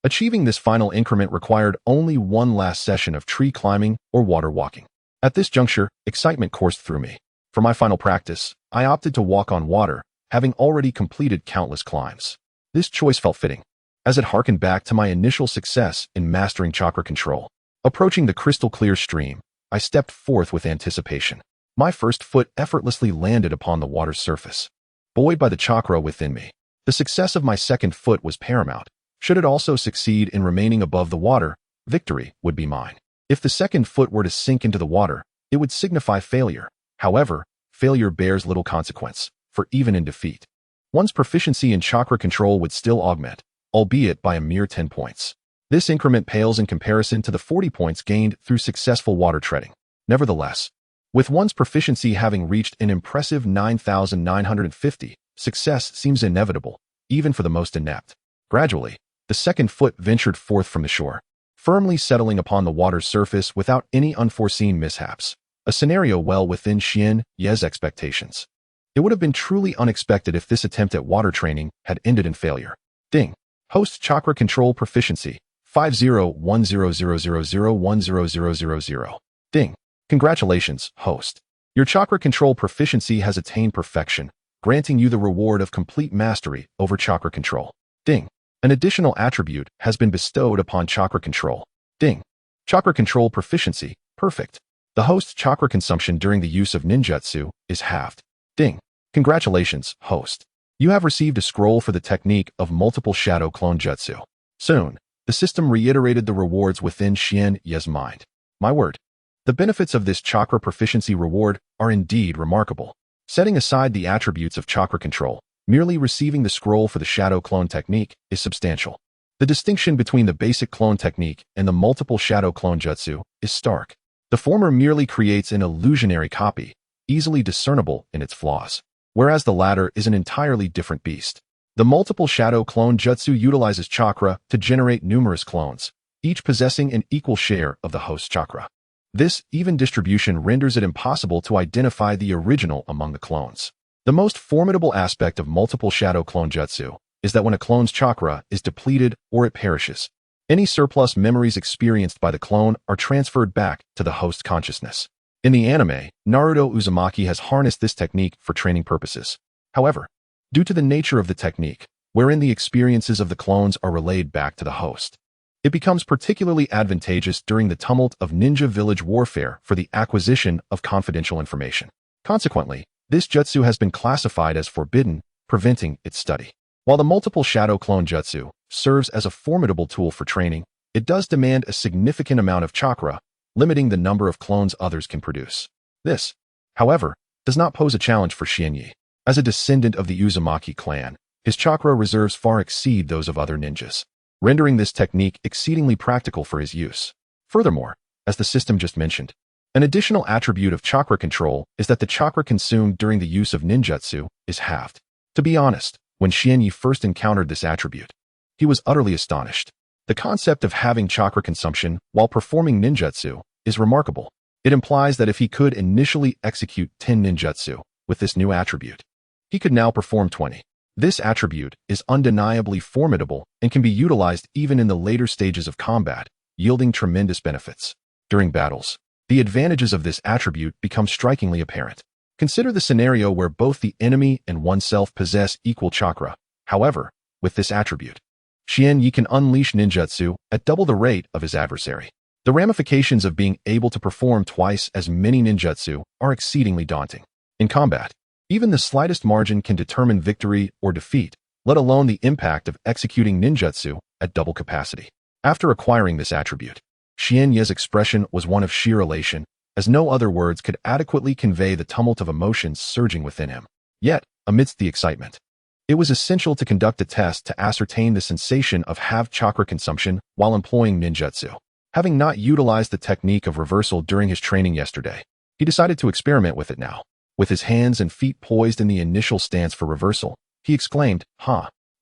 Achieving this final increment required only one last session of tree climbing or water walking. At this juncture, excitement coursed through me. For my final practice, I opted to walk on water, having already completed countless climbs. This choice felt fitting, as it harkened back to my initial success in mastering chakra control. Approaching the crystal-clear stream, I stepped forth with anticipation. My first foot effortlessly landed upon the water's surface, buoyed by the chakra within me. The success of my second foot was paramount. Should it also succeed in remaining above the water, victory would be mine. If the second foot were to sink into the water, it would signify failure. However, failure bears little consequence, for even in defeat, one's proficiency in chakra control would still augment, albeit by a mere 10 points. This increment pales in comparison to the 40 points gained through successful water treading. Nevertheless, with one's proficiency having reached an impressive 9,950, success seems inevitable, even for the most inept. Gradually, the second foot ventured forth from the shore, firmly settling upon the water's surface without any unforeseen mishaps, a scenario well within Xian Ye's expectations. It would have been truly unexpected if this attempt at water training had ended in failure. Ding. Host Chakra Control Proficiency 501000010000. Ding. Congratulations, host. Your chakra control proficiency has attained perfection, granting you the reward of complete mastery over chakra control. Ding. An additional attribute has been bestowed upon chakra control. Ding. Chakra control proficiency, perfect. The host's chakra consumption during the use of ninjutsu is halved. Ding. Congratulations, host. You have received a scroll for the technique of multiple shadow clone jutsu. Soon, the system reiterated the rewards within Xian Ye's mind. My word. The benefits of this chakra proficiency reward are indeed remarkable. Setting aside the attributes of chakra control, merely receiving the scroll for the shadow clone technique is substantial. The distinction between the basic clone technique and the multiple shadow clone jutsu is stark. The former merely creates an illusionary copy, easily discernible in its flaws, whereas the latter is an entirely different beast. The multiple shadow clone jutsu utilizes chakra to generate numerous clones, each possessing an equal share of the host's chakra. This even distribution renders it impossible to identify the original among the clones. The most formidable aspect of multiple shadow clone jutsu is that when a clone's chakra is depleted or it perishes, any surplus memories experienced by the clone are transferred back to the host consciousness. In the anime, Naruto Uzumaki has harnessed this technique for training purposes. However, due to the nature of the technique, wherein the experiences of the clones are relayed back to the host, it becomes particularly advantageous during the tumult of ninja village warfare for the acquisition of confidential information. Consequently, this jutsu has been classified as forbidden, preventing its study. While the multiple shadow clone jutsu serves as a formidable tool for training, it does demand a significant amount of chakra, limiting the number of clones others can produce. This, however, does not pose a challenge for Xianyi. As a descendant of the Uzumaki clan, his chakra reserves far exceed those of other ninjas, rendering this technique exceedingly practical for his use. Furthermore, as the system just mentioned, an additional attribute of chakra control is that the chakra consumed during the use of ninjutsu is halved. To be honest, when Xianyi first encountered this attribute, he was utterly astonished. The concept of having chakra consumption while performing ninjutsu is remarkable. It implies that if he could initially execute 10 ninjutsu with this new attribute, he could now perform 20. This attribute is undeniably formidable and can be utilized even in the later stages of combat, yielding tremendous benefits. During battles, the advantages of this attribute become strikingly apparent. Consider the scenario where both the enemy and oneself possess equal chakra. However, with this attribute, Xianyi can unleash ninjutsu at double the rate of his adversary. The ramifications of being able to perform twice as many ninjutsu are exceedingly daunting. In combat, even the slightest margin can determine victory or defeat, let alone the impact of executing ninjutsu at double capacity. After acquiring this attribute, Xian Ye's expression was one of sheer elation, as no other words could adequately convey the tumult of emotions surging within him. Yet, amidst the excitement, it was essential to conduct a test to ascertain the sensation of halved chakra consumption while employing ninjutsu. Having not utilized the technique of reversal during his training yesterday, he decided to experiment with it now. With his hands and feet poised in the initial stance for reversal, he exclaimed,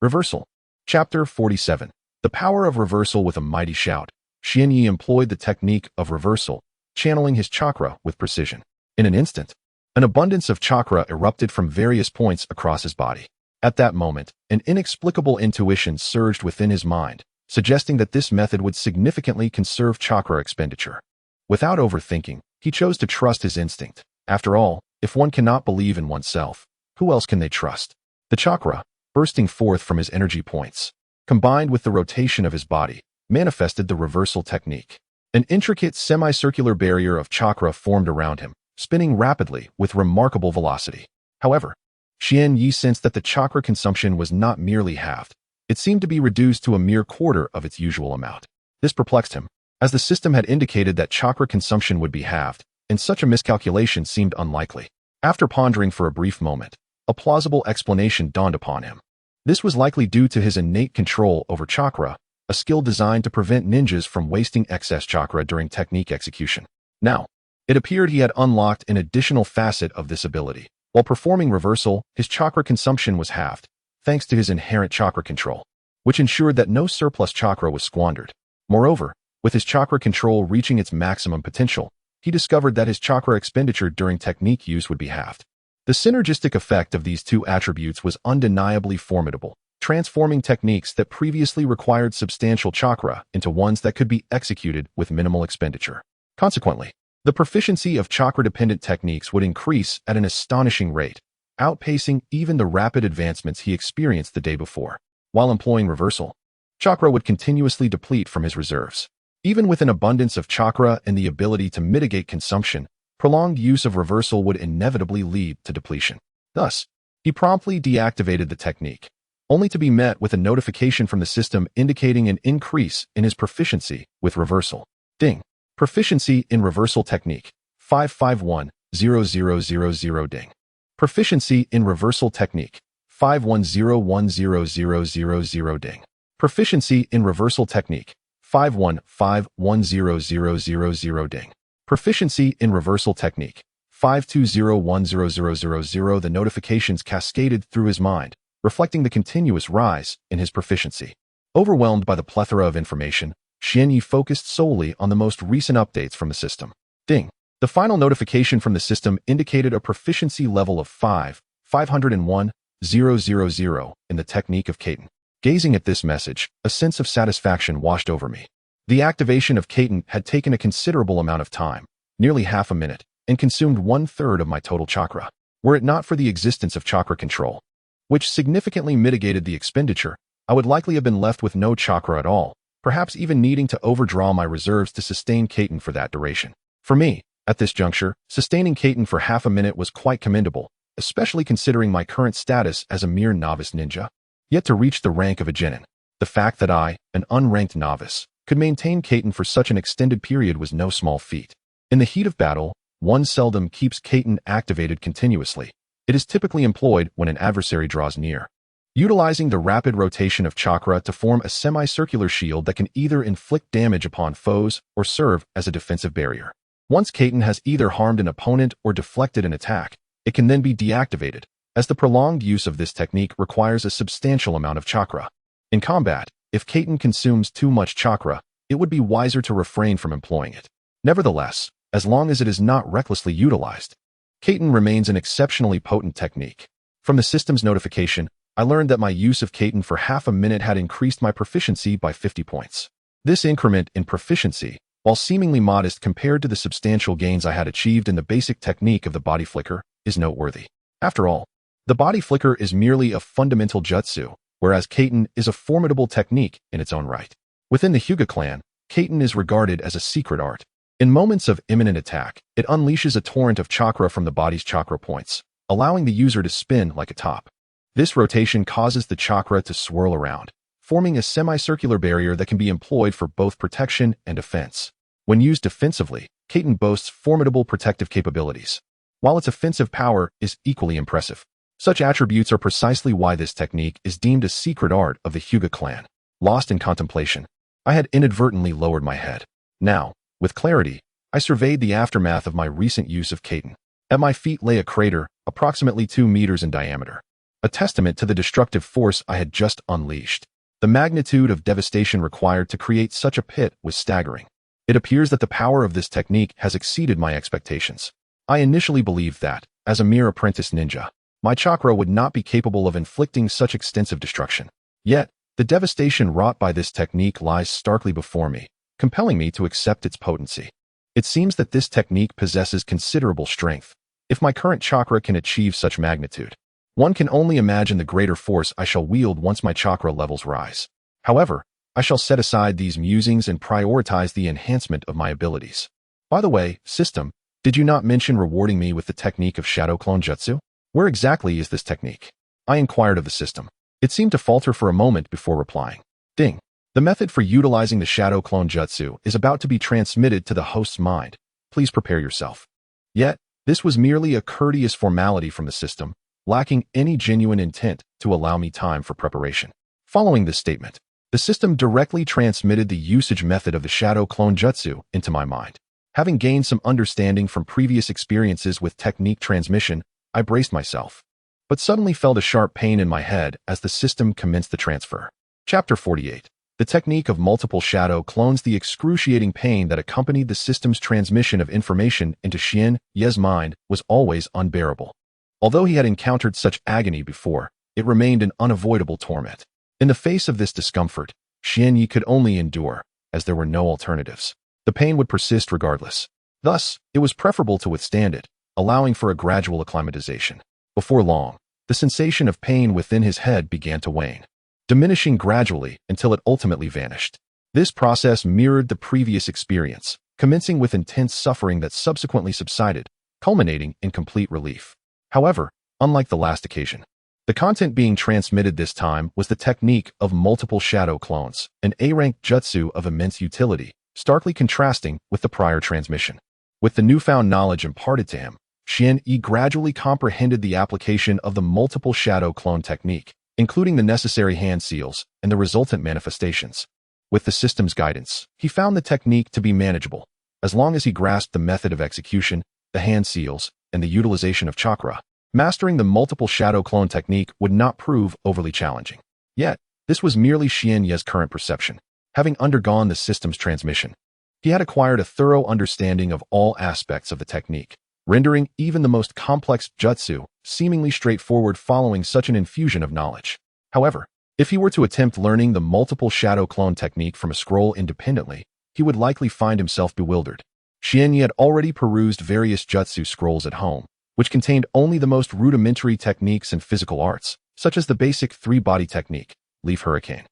Reversal. Chapter 47. The power of reversal with a mighty shout. Xianyi employed the technique of reversal, channeling his chakra with precision. In an instant, an abundance of chakra erupted from various points across his body. At that moment, an inexplicable intuition surged within his mind, suggesting that this method would significantly conserve chakra expenditure. Without overthinking, he chose to trust his instinct. After all, if one cannot believe in oneself, who else can they trust? The chakra, bursting forth from his energy points, combined with the rotation of his body, manifested the reversal technique. An intricate semicircular barrier of chakra formed around him, spinning rapidly with remarkable velocity. However, Xian Yi sensed that the chakra consumption was not merely halved. It seemed to be reduced to a mere quarter of its usual amount. This perplexed him, as the system had indicated that chakra consumption would be halved, and such a miscalculation seemed unlikely. After pondering for a brief moment, a plausible explanation dawned upon him. This was likely due to his innate control over chakra, a skill designed to prevent ninjas from wasting excess chakra during technique execution. Now, it appeared he had unlocked an additional facet of this ability. While performing reversal, his chakra consumption was halved, thanks to his inherent chakra control, which ensured that no surplus chakra was squandered. Moreover, with his chakra control reaching its maximum potential, he discovered that his chakra expenditure during technique use would be halved. The synergistic effect of these two attributes was undeniably formidable, transforming techniques that previously required substantial chakra into ones that could be executed with minimal expenditure. Consequently, the proficiency of chakra-dependent techniques would increase at an astonishing rate, outpacing even the rapid advancements he experienced the day before. While employing reversal, chakra would continuously deplete from his reserves. Even with an abundance of chakra and the ability to mitigate consumption, prolonged use of reversal would inevitably lead to depletion. Thus, he promptly deactivated the technique, only to be met with a notification from the system indicating an increase in his proficiency with reversal. Ding. Proficiency in reversal technique, 551-0000 ding. Proficiency in reversal technique, 5101000 ding. Proficiency in reversal technique, 5151000 ding. Proficiency in reversal technique, 5201000. The notifications cascaded through his mind, reflecting the continuous rise in his proficiency. Overwhelmed by the plethora of information, Xian Yi focused solely on the most recent updates from the system. Ding. The final notification from the system indicated a proficiency level of 501,000 in the technique of Kaiten. Gazing at this message, a sense of satisfaction washed over me. The activation of Kaiten had taken a considerable amount of time, nearly half a minute, and consumed 1/3 of my total chakra. Were it not for the existence of chakra control, which significantly mitigated the expenditure, I would likely have been left with no chakra at all, perhaps even needing to overdraw my reserves to sustain Kaiten for that duration. For me, at this juncture, sustaining Kaiten for half a minute was quite commendable, especially considering my current status as a mere novice ninja. Yet to reach the rank of a genin, the fact that I, an unranked novice, could maintain Kaiten for such an extended period was no small feat. In the heat of battle, one seldom keeps Kaiten activated continuously. It is typically employed when an adversary draws near, utilizing the rapid rotation of chakra to form a semicircular shield that can either inflict damage upon foes or serve as a defensive barrier. Once Kaiten has either harmed an opponent or deflected an attack, it can then be deactivated, as the prolonged use of this technique requires a substantial amount of chakra. In combat, if Kaiten consumes too much chakra, it would be wiser to refrain from employing it. Nevertheless, as long as it is not recklessly utilized, Kaiten remains an exceptionally potent technique. From the system's notification, I learned that my use of Kaiten for half a minute had increased my proficiency by 50 points. This increment in proficiency, while seemingly modest compared to the substantial gains I had achieved in the basic technique of the body flicker, is noteworthy. After all, the body flicker is merely a fundamental jutsu, whereas Kaiten is a formidable technique in its own right. Within the Hyuga clan, Kaiten is regarded as a secret art. In moments of imminent attack, it unleashes a torrent of chakra from the body's chakra points, allowing the user to spin like a top. This rotation causes the chakra to swirl around, forming a semicircular barrier that can be employed for both protection and defense. When used defensively, Kaiten boasts formidable protective capabilities, while its offensive power is equally impressive. Such attributes are precisely why this technique is deemed a secret art of the Hyuga clan. Lost in contemplation, I had inadvertently lowered my head. Now, with clarity, I surveyed the aftermath of my recent use of Kaiten. At my feet lay a crater, approximately 2 meters in diameter, a testament to the destructive force I had just unleashed. The magnitude of devastation required to create such a pit was staggering. It appears that the power of this technique has exceeded my expectations. I initially believed that, as a mere apprentice ninja, my chakra would not be capable of inflicting such extensive destruction. Yet, the devastation wrought by this technique lies starkly before me, compelling me to accept its potency. It seems that this technique possesses considerable strength. If my current chakra can achieve such magnitude, one can only imagine the greater force I shall wield once my chakra levels rise. However, I shall set aside these musings and prioritize the enhancement of my abilities. By the way, system, did you not mention rewarding me with the technique of shadow clone jutsu? Where exactly is this technique? I inquired of the system. It seemed to falter for a moment before replying. Ding. The method for utilizing the shadow clone jutsu is about to be transmitted to the host's mind. Please prepare yourself. Yet, this was merely a courteous formality from the system, lacking any genuine intent to allow me time for preparation. Following this statement, the system directly transmitted the usage method of the shadow clone jutsu into my mind. Having gained some understanding from previous experiences with technique transmission, I braced myself, but suddenly felt a sharp pain in my head as the system commenced the transfer. Chapter 48. The technique of multiple shadow clones. The excruciating pain that accompanied the system's transmission of information into Xian Ye's mind was always unbearable. Although he had encountered such agony before, it remained an unavoidable torment. In the face of this discomfort, Xian Ye could only endure, as there were no alternatives. The pain would persist regardless. Thus, it was preferable to withstand it, allowing for a gradual acclimatization. Before long, the sensation of pain within his head began to wane, diminishing gradually until it ultimately vanished. This process mirrored the previous experience, commencing with intense suffering that subsequently subsided, culminating in complete relief. However, unlike the last occasion, the content being transmitted this time was the technique of multiple shadow clones, an A-rank jutsu of immense utility, starkly contrasting with the prior transmission. With the newfound knowledge imparted to him, Xian Yi gradually comprehended the application of the multiple shadow clone technique, including the necessary hand seals and the resultant manifestations. With the system's guidance, he found the technique to be manageable, as long as he grasped the method of execution, the hand seals, and the utilization of chakra. Mastering the multiple shadow clone technique would not prove overly challenging. Yet, this was merely Xian Ye's current perception. Having undergone the system's transmission, he had acquired a thorough understanding of all aspects of the technique, rendering even the most complex jutsu seemingly straightforward following such an infusion of knowledge. However, if he were to attempt learning the multiple shadow clone technique from a scroll independently, he would likely find himself bewildered. Xian Yi had already perused various jutsu scrolls at home, which contained only the most rudimentary techniques and physical arts, such as the basic three-body technique, Leaf Hurricane,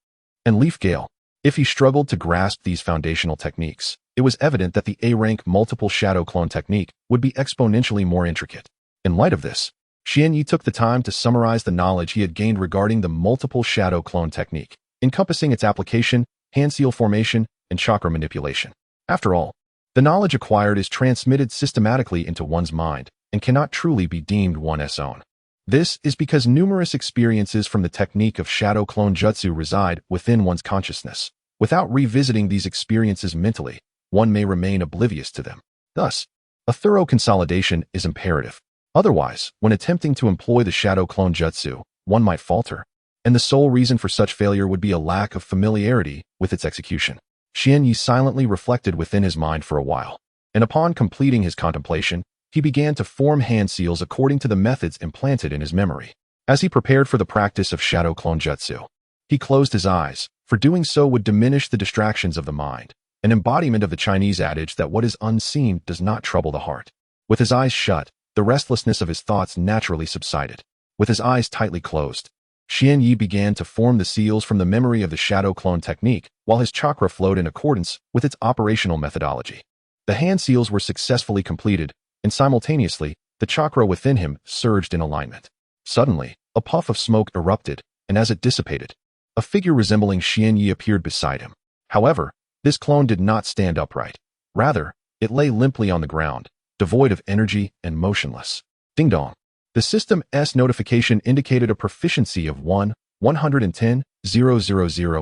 and Leaf Gale. If he struggled to grasp these foundational techniques, it was evident that the A-rank multiple shadow clone technique would be exponentially more intricate. In light of this, Xian Yi took the time to summarize the knowledge he had gained regarding the multiple shadow clone technique, encompassing its application, hand seal formation, and chakra manipulation. After all, the knowledge acquired is transmitted systematically into one's mind and cannot truly be deemed one's own. This is because numerous experiences from the technique of shadow clone jutsu reside within one's consciousness. Without revisiting these experiences mentally, one may remain oblivious to them. Thus, a thorough consolidation is imperative. Otherwise, when attempting to employ the shadow clone jutsu, one might falter, and the sole reason for such failure would be a lack of familiarity with its execution. Xian Yi silently reflected within his mind for a while, and upon completing his contemplation, he began to form hand seals according to the methods implanted in his memory. As he prepared for the practice of shadow clone jutsu, he closed his eyes, for doing so would diminish the distractions of the mind, an embodiment of the Chinese adage that what is unseen does not trouble the heart. With his eyes shut, the restlessness of his thoughts naturally subsided. With his eyes tightly closed, Xian Yi began to form the seals from the memory of the shadow clone technique, while his chakra flowed in accordance with its operational methodology. The hand seals were successfully completed, and simultaneously, the chakra within him surged in alignment. Suddenly, a puff of smoke erupted, and as it dissipated, a figure resembling Xian Yi appeared beside him. However, this clone did not stand upright. Rather, it lay limply on the ground, devoid of energy and motionless. Ding dong. The system's notification indicated a proficiency of 110,000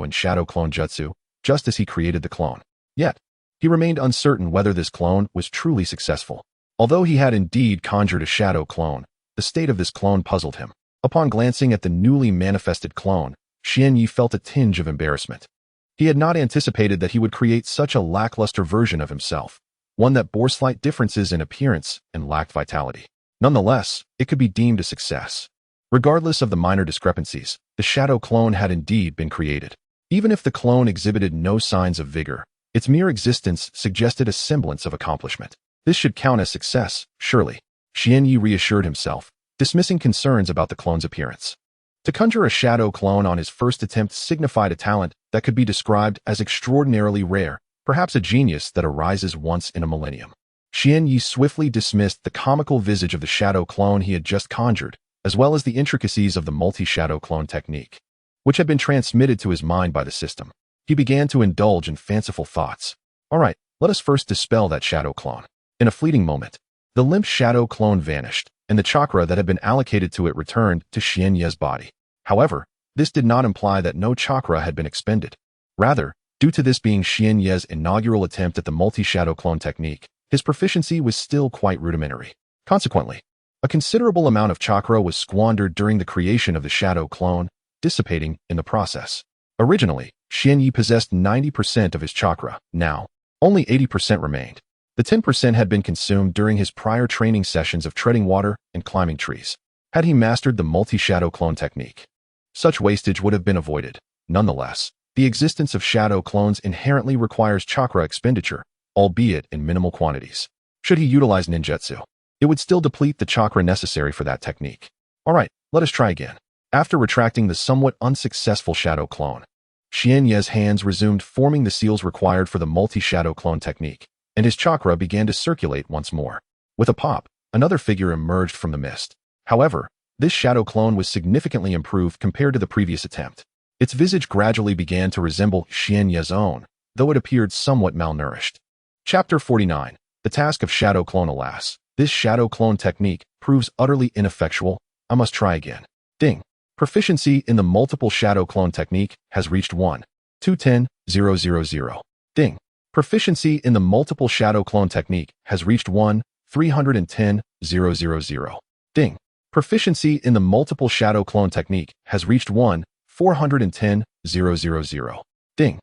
in shadow clone jutsu, just as he created the clone. Yet, he remained uncertain whether this clone was truly successful. Although he had indeed conjured a shadow clone, the state of this clone puzzled him. Upon glancing at the newly manifested clone, Xian Yi felt a tinge of embarrassment. He had not anticipated that he would create such a lackluster version of himself, one that bore slight differences in appearance and lacked vitality. Nonetheless, it could be deemed a success. Regardless of the minor discrepancies, the shadow clone had indeed been created. Even if the clone exhibited no signs of vigor, its mere existence suggested a semblance of accomplishment. This should count as success, surely. Xianyi reassured himself, dismissing concerns about the clone's appearance. To conjure a shadow clone on his first attempt signified a talent that could be described as extraordinarily rare, perhaps a genius that arises once in a millennium. Xianyi swiftly dismissed the comical visage of the shadow clone he had just conjured, as well as the intricacies of the multi-shadow clone technique, which had been transmitted to his mind by the system. He began to indulge in fanciful thoughts. All right, let us first dispel that shadow clone. In a fleeting moment, the limp shadow clone vanished, and the chakra that had been allocated to it returned to Xianyi's body. However, this did not imply that no chakra had been expended. Rather, due to this being Xianyi's inaugural attempt at the multi-shadow clone technique, his proficiency was still quite rudimentary. Consequently, a considerable amount of chakra was squandered during the creation of the shadow clone, dissipating in the process. Originally, Xianyi possessed 90% of his chakra. Now, only 80% remained. The 10% had been consumed during his prior training sessions of treading water and climbing trees. Had he mastered the multi-shadow clone technique, such wastage would have been avoided. Nonetheless, the existence of shadow clones inherently requires chakra expenditure, albeit in minimal quantities. Should he utilize ninjutsu, it would still deplete the chakra necessary for that technique. All right, let us try again. After retracting the somewhat unsuccessful shadow clone, Xianyi's hands resumed forming the seals required for the multi-shadow clone technique, and his chakra began to circulate once more. With a pop, another figure emerged from the mist. However, this shadow clone was significantly improved compared to the previous attempt. Its visage gradually began to resemble Xianyi's own, though it appeared somewhat malnourished. Chapter 49. The Task of Shadow Clone. Alas, this shadow clone technique proves utterly ineffectual. I must try again. Ding. Proficiency in the multiple shadow clone technique has reached 1. 210,000. Ding. Proficiency in the multiple shadow clone technique has reached 1. 310,000. Ding. Proficiency in the multiple shadow clone technique has reached 1. 410,000. Ding.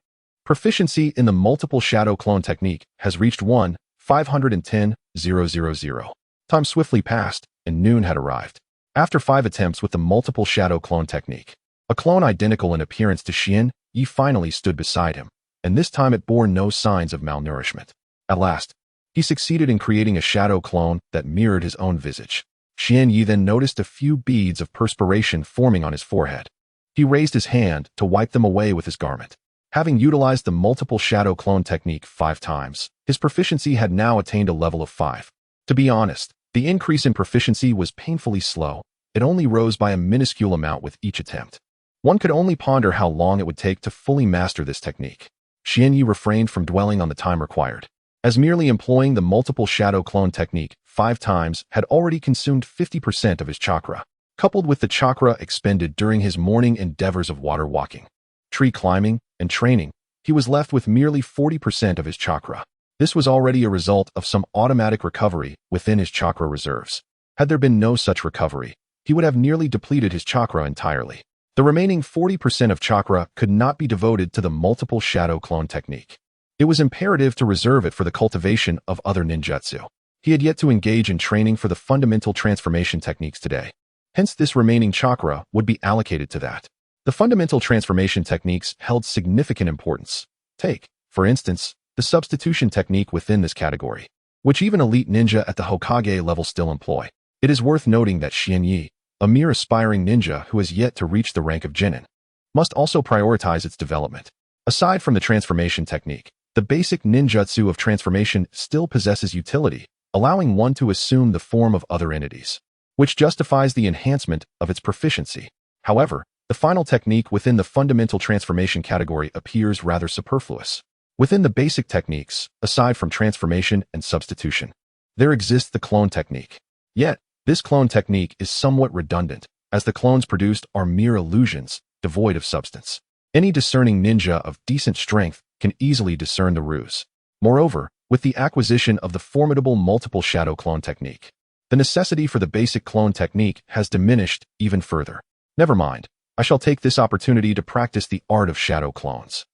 Proficiency in the multiple shadow clone technique has reached 1. 510,000. Time swiftly passed, and noon had arrived. After 5 attempts with the multiple shadow clone technique, a clone identical in appearance to Xianyi finally stood beside him, and this time it bore no signs of malnourishment. At last, he succeeded in creating a shadow clone that mirrored his own visage. Xianyi then noticed a few beads of perspiration forming on his forehead. He raised his hand to wipe them away with his garment. Having utilized the multiple shadow clone technique 5 times, his proficiency had now attained a level of 5. To be honest, the increase in proficiency was painfully slow. It only rose by a minuscule amount with each attempt. One could only ponder how long it would take to fully master this technique. Xianyi refrained from dwelling on the time required, as merely employing the multiple shadow clone technique 5 times had already consumed 50% of his chakra. Coupled with the chakra expended during his morning endeavors of water walking, tree climbing, and training, he was left with merely 40% of his chakra. This was already a result of some automatic recovery within his chakra reserves. Had there been no such recovery, he would have nearly depleted his chakra entirely. The remaining 40% of chakra could not be devoted to the multiple shadow clone technique. It was imperative to reserve it for the cultivation of other ninjutsu. He had yet to engage in training for the fundamental transformation techniques today. Hence, this remaining chakra would be allocated to that. The fundamental transformation techniques held significant importance. Take, for instance, the substitution technique within this category, which even elite ninja at the Hokage level still employ. It is worth noting that Xianyi, a mere aspiring ninja who has yet to reach the rank of genin, must also prioritize its development. Aside from the transformation technique, the basic ninjutsu of transformation still possesses utility, allowing one to assume the form of other entities, which justifies the enhancement of its proficiency. However, the final technique within the fundamental transformation category appears rather superfluous. Within the basic techniques, aside from transformation and substitution, there exists the clone technique. Yet, this clone technique is somewhat redundant, as the clones produced are mere illusions, devoid of substance. Any discerning ninja of decent strength can easily discern the ruse. Moreover, with the acquisition of the formidable multiple shadow clone technique, the necessity for the basic clone technique has diminished even further. Never mind, I shall take this opportunity to practice the art of shadow clones.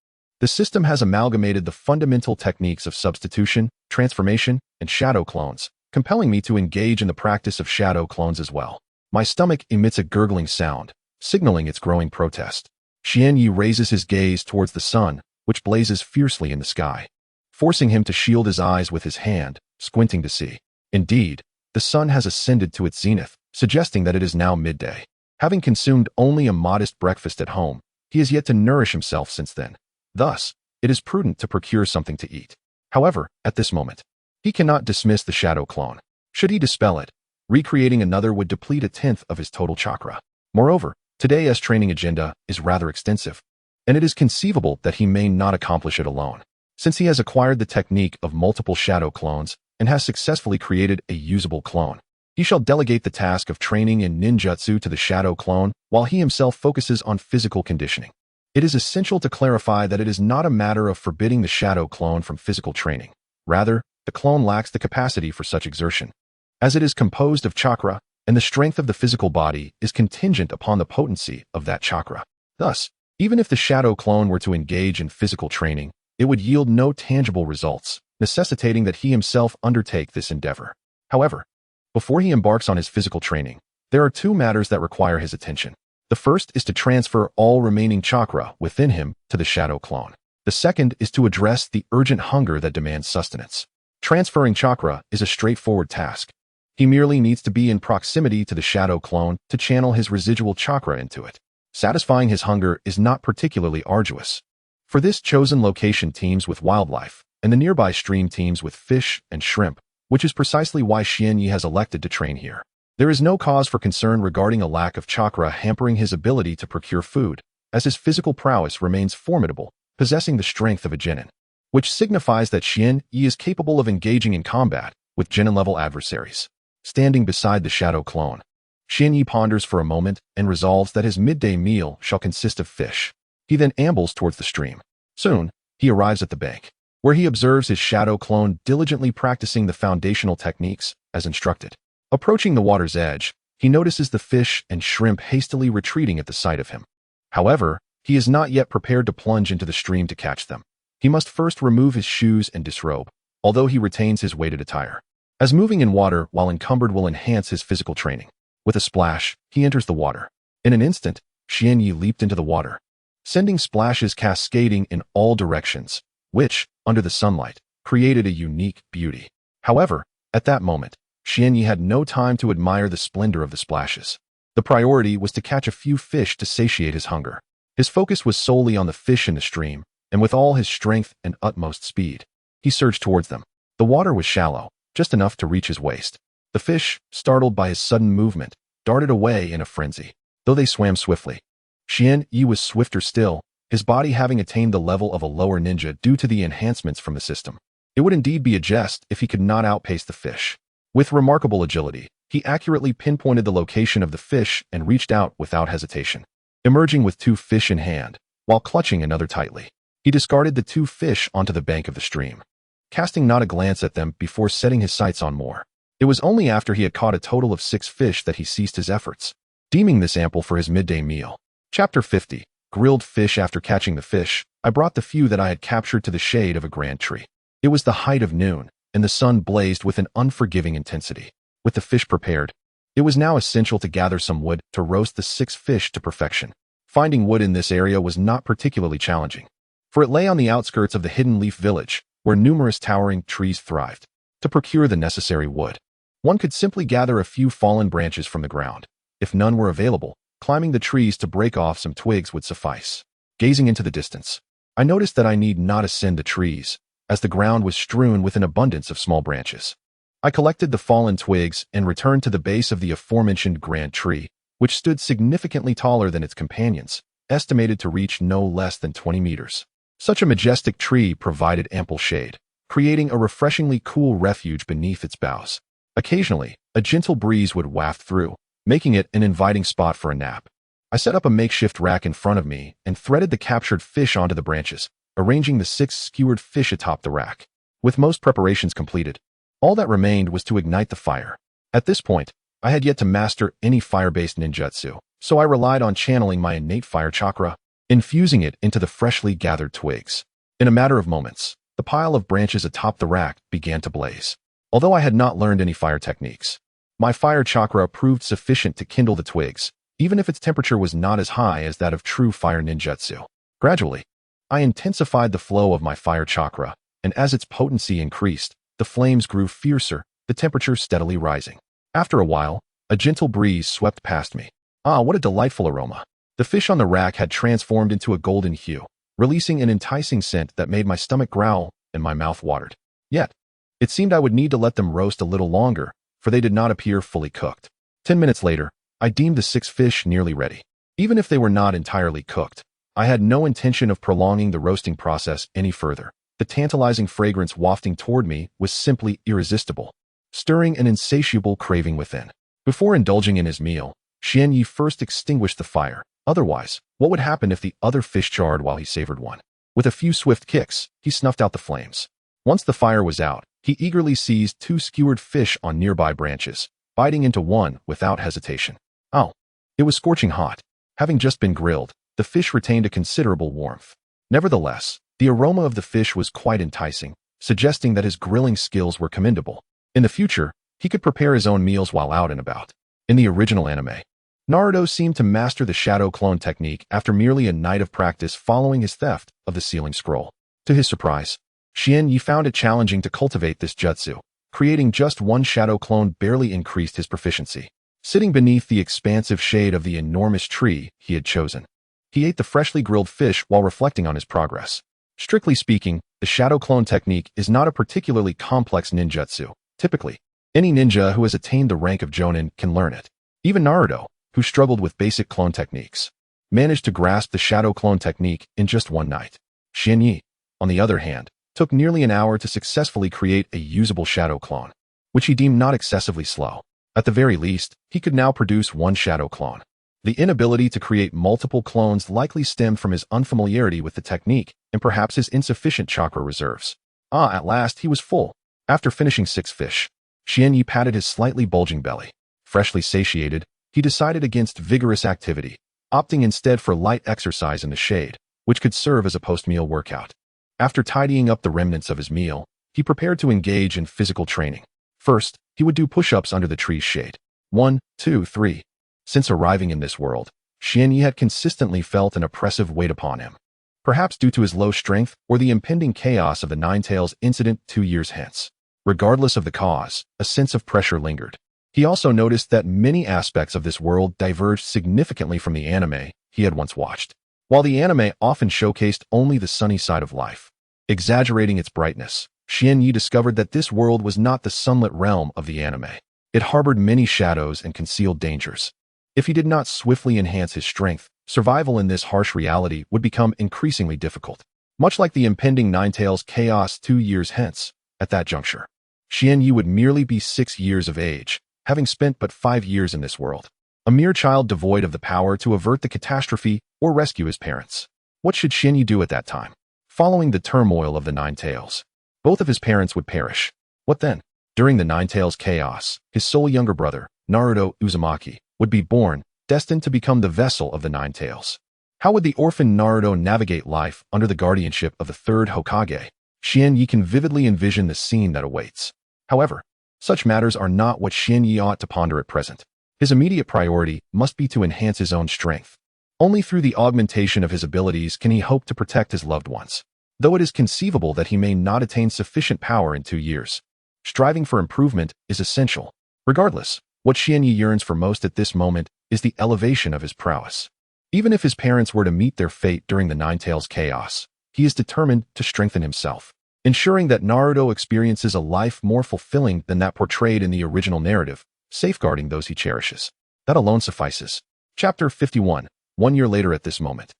The system has amalgamated the fundamental techniques of substitution, transformation, and shadow clones, compelling me to engage in the practice of shadow clones as well. My stomach emits a gurgling sound, signaling its growing protest. Xianyi raises his gaze towards the sun, which blazes fiercely in the sky, forcing him to shield his eyes with his hand, squinting to see. Indeed, the sun has ascended to its zenith, suggesting that it is now midday. Having consumed only a modest breakfast at home, he has yet to nourish himself since then. Thus, it is prudent to procure something to eat. However, at this moment, he cannot dismiss the shadow clone. Should he dispel it, recreating another would deplete 1/10 of his total chakra. Moreover, today's training agenda is rather extensive, and it is conceivable that he may not accomplish it alone. Since he has acquired the technique of multiple shadow clones and has successfully created a usable clone, he shall delegate the task of training in ninjutsu to the shadow clone while he himself focuses on physical conditioning. It is essential to clarify that it is not a matter of forbidding the shadow clone from physical training. Rather, the clone lacks the capacity for such exertion, as it is composed of chakra, and the strength of the physical body is contingent upon the potency of that chakra. Thus, even if the shadow clone were to engage in physical training, it would yield no tangible results, necessitating that he himself undertake this endeavor. However, before he embarks on his physical training, there are two matters that require his attention. The first is to transfer all remaining chakra within him to the shadow clone. The second is to address the urgent hunger that demands sustenance. Transferring chakra is a straightforward task. He merely needs to be in proximity to the shadow clone to channel his residual chakra into it. Satisfying his hunger is not particularly arduous. For this chosen location teams with wildlife, and the nearby stream teams with fish and shrimp, which is precisely why Xianyi has elected to train here. There is no cause for concern regarding a lack of chakra hampering his ability to procure food, as his physical prowess remains formidable, possessing the strength of a genin, which signifies that Xianyi is capable of engaging in combat with genin-level adversaries. Standing beside the shadow clone, Xianyi ponders for a moment and resolves that his midday meal shall consist of fish. He then ambles towards the stream. Soon, he arrives at the bank, where he observes his shadow clone diligently practicing the foundational techniques as instructed. Approaching the water's edge, he notices the fish and shrimp hastily retreating at the sight of him. However, he is not yet prepared to plunge into the stream to catch them. He must first remove his shoes and disrobe, although he retains his weighted attire, as moving in water while encumbered will enhance his physical training. With a splash, he enters the water. In an instant, Xianyi leaped into the water, sending splashes cascading in all directions, which, under the sunlight, created a unique beauty. However, at that moment, Xianyi had no time to admire the splendor of the splashes. The priority was to catch a few fish to satiate his hunger. His focus was solely on the fish in the stream, and with all his strength and utmost speed, he surged towards them. The water was shallow, just enough to reach his waist. The fish, startled by his sudden movement, darted away in a frenzy, though they swam swiftly. Xianyi was swifter still, his body having attained the level of a lower ninja due to the enhancements from the system. It would indeed be a jest if he could not outpace the fish. With remarkable agility, he accurately pinpointed the location of the fish and reached out without hesitation, emerging with 2 fish in hand, while clutching another tightly. He discarded the 2 fish onto the bank of the stream, casting not a glance at them before setting his sights on more. It was only after he had caught a total of 6 fish that he ceased his efforts, deeming this ample for his midday meal. Chapter 50. Grilled fish. After catching the fish, I brought the few that I had captured to the shade of a grand tree. It was the height of noon, and the sun blazed with an unforgiving intensity. With the fish prepared, it was now essential to gather some wood to roast the 6 fish to perfection. Finding wood in this area was not particularly challenging, for it lay on the outskirts of the hidden leaf village, where numerous towering trees thrived. To procure the necessary wood, one could simply gather a few fallen branches from the ground. If none were available, climbing the trees to break off some twigs would suffice. Gazing into the distance, I noticed that I need not ascend the trees, as the ground was strewn with an abundance of small branches. I collected the fallen twigs and returned to the base of the aforementioned grand tree, which stood significantly taller than its companions, estimated to reach no less than 20 meters. Such a majestic tree provided ample shade, creating a refreshingly cool refuge beneath its boughs. Occasionally, a gentle breeze would waft through, making it an inviting spot for a nap. I set up a makeshift rack in front of me and threaded the captured fish onto the branches, arranging the 6 skewered fish atop the rack. With most preparations completed, all that remained was to ignite the fire. At this point, I had yet to master any fire-based ninjutsu, so I relied on channeling my innate fire chakra, infusing it into the freshly gathered twigs. In a matter of moments, the pile of branches atop the rack began to blaze. Although I had not learned any fire techniques, my fire chakra proved sufficient to kindle the twigs, even if its temperature was not as high as that of true fire ninjutsu. Gradually, I intensified the flow of my fire chakra, and as its potency increased, the flames grew fiercer, the temperature steadily rising. After a while, a gentle breeze swept past me. Ah, what a delightful aroma! The fish on the rack had transformed into a golden hue, releasing an enticing scent that made my stomach growl and my mouth watered. Yet, it seemed I would need to let them roast a little longer, for they did not appear fully cooked. 10 minutes later, I deemed the 6 fish nearly ready. Even if they were not entirely cooked, I had no intention of prolonging the roasting process any further. The tantalizing fragrance wafting toward me was simply irresistible, stirring an insatiable craving within. Before indulging in his meal, Xian Yi first extinguished the fire. Otherwise, what would happen if the other fish charred while he savored one? With a few swift kicks, he snuffed out the flames. Once the fire was out, he eagerly seized 2 skewered fish on nearby branches, biting into one without hesitation. Oh, it was scorching hot. Having just been grilled, the fish retained a considerable warmth. Nevertheless, the aroma of the fish was quite enticing, suggesting that his grilling skills were commendable. In the future, he could prepare his own meals while out and about. In the original anime, Naruto seemed to master the shadow clone technique after merely a night of practice following his theft of the sealing scroll. To his surprise, Xian Yi found it challenging to cultivate this jutsu. Creating just one shadow clone barely increased his proficiency. Sitting beneath the expansive shade of the enormous tree he had chosen, he ate the freshly grilled fish while reflecting on his progress. Strictly speaking, the shadow clone technique is not a particularly complex ninjutsu. Typically, any ninja who has attained the rank of Jonin can learn it. Even Naruto, who struggled with basic clone techniques, managed to grasp the shadow clone technique in just one night. Xian Yi, on the other hand, took nearly an hour to successfully create a usable shadow clone, which he deemed not excessively slow. At the very least, he could now produce one shadow clone. The inability to create multiple clones likely stemmed from his unfamiliarity with the technique and perhaps his insufficient chakra reserves. At last he was full. After finishing 6 fish, Xian Yi patted his slightly bulging belly. Freshly satiated, he decided against vigorous activity, opting instead for light exercise in the shade, which could serve as a post-meal workout. After tidying up the remnants of his meal, he prepared to engage in physical training. First, he would do push-ups under the tree's shade. 1, 2, 3. Since arriving in this world, Xian Yi had consistently felt an oppressive weight upon him. Perhaps due to his low strength or the impending chaos of the Ninetales incident 2 years hence. Regardless of the cause, a sense of pressure lingered. He also noticed that many aspects of this world diverged significantly from the anime he had once watched. While the anime often showcased only the sunny side of life, exaggerating its brightness, Xian Yi discovered that this world was not the sunlit realm of the anime. It harbored many shadows and concealed dangers. If he did not swiftly enhance his strength, survival in this harsh reality would become increasingly difficult. Much like the impending Ninetales chaos 2 years hence, at that juncture, Xian Yi would merely be 6 years of age, having spent but 5 years in this world. A mere child devoid of the power to avert the catastrophe or rescue his parents. What should Xian Yi do at that time? Following the turmoil of the Ninetales, both of his parents would perish. What then? During the Ninetales chaos, his sole younger brother, Naruto Uzumaki, would be born, destined to become the vessel of the Ninetales. How would the orphan Naruto navigate life under the guardianship of the third Hokage? Xian Yi can vividly envision the scene that awaits. However, such matters are not what Xian Yi ought to ponder at present. His immediate priority must be to enhance his own strength. Only through the augmentation of his abilities can he hope to protect his loved ones. Though it is conceivable that he may not attain sufficient power in 2 years, striving for improvement is essential. Regardless, what Xian Yi yearns for most at this moment is the elevation of his prowess. Even if his parents were to meet their fate during the Ninetales chaos, he is determined to strengthen himself, ensuring that Naruto experiences a life more fulfilling than that portrayed in the original narrative, safeguarding those he cherishes. That alone suffices. Chapter 51. 1 year later at this moment,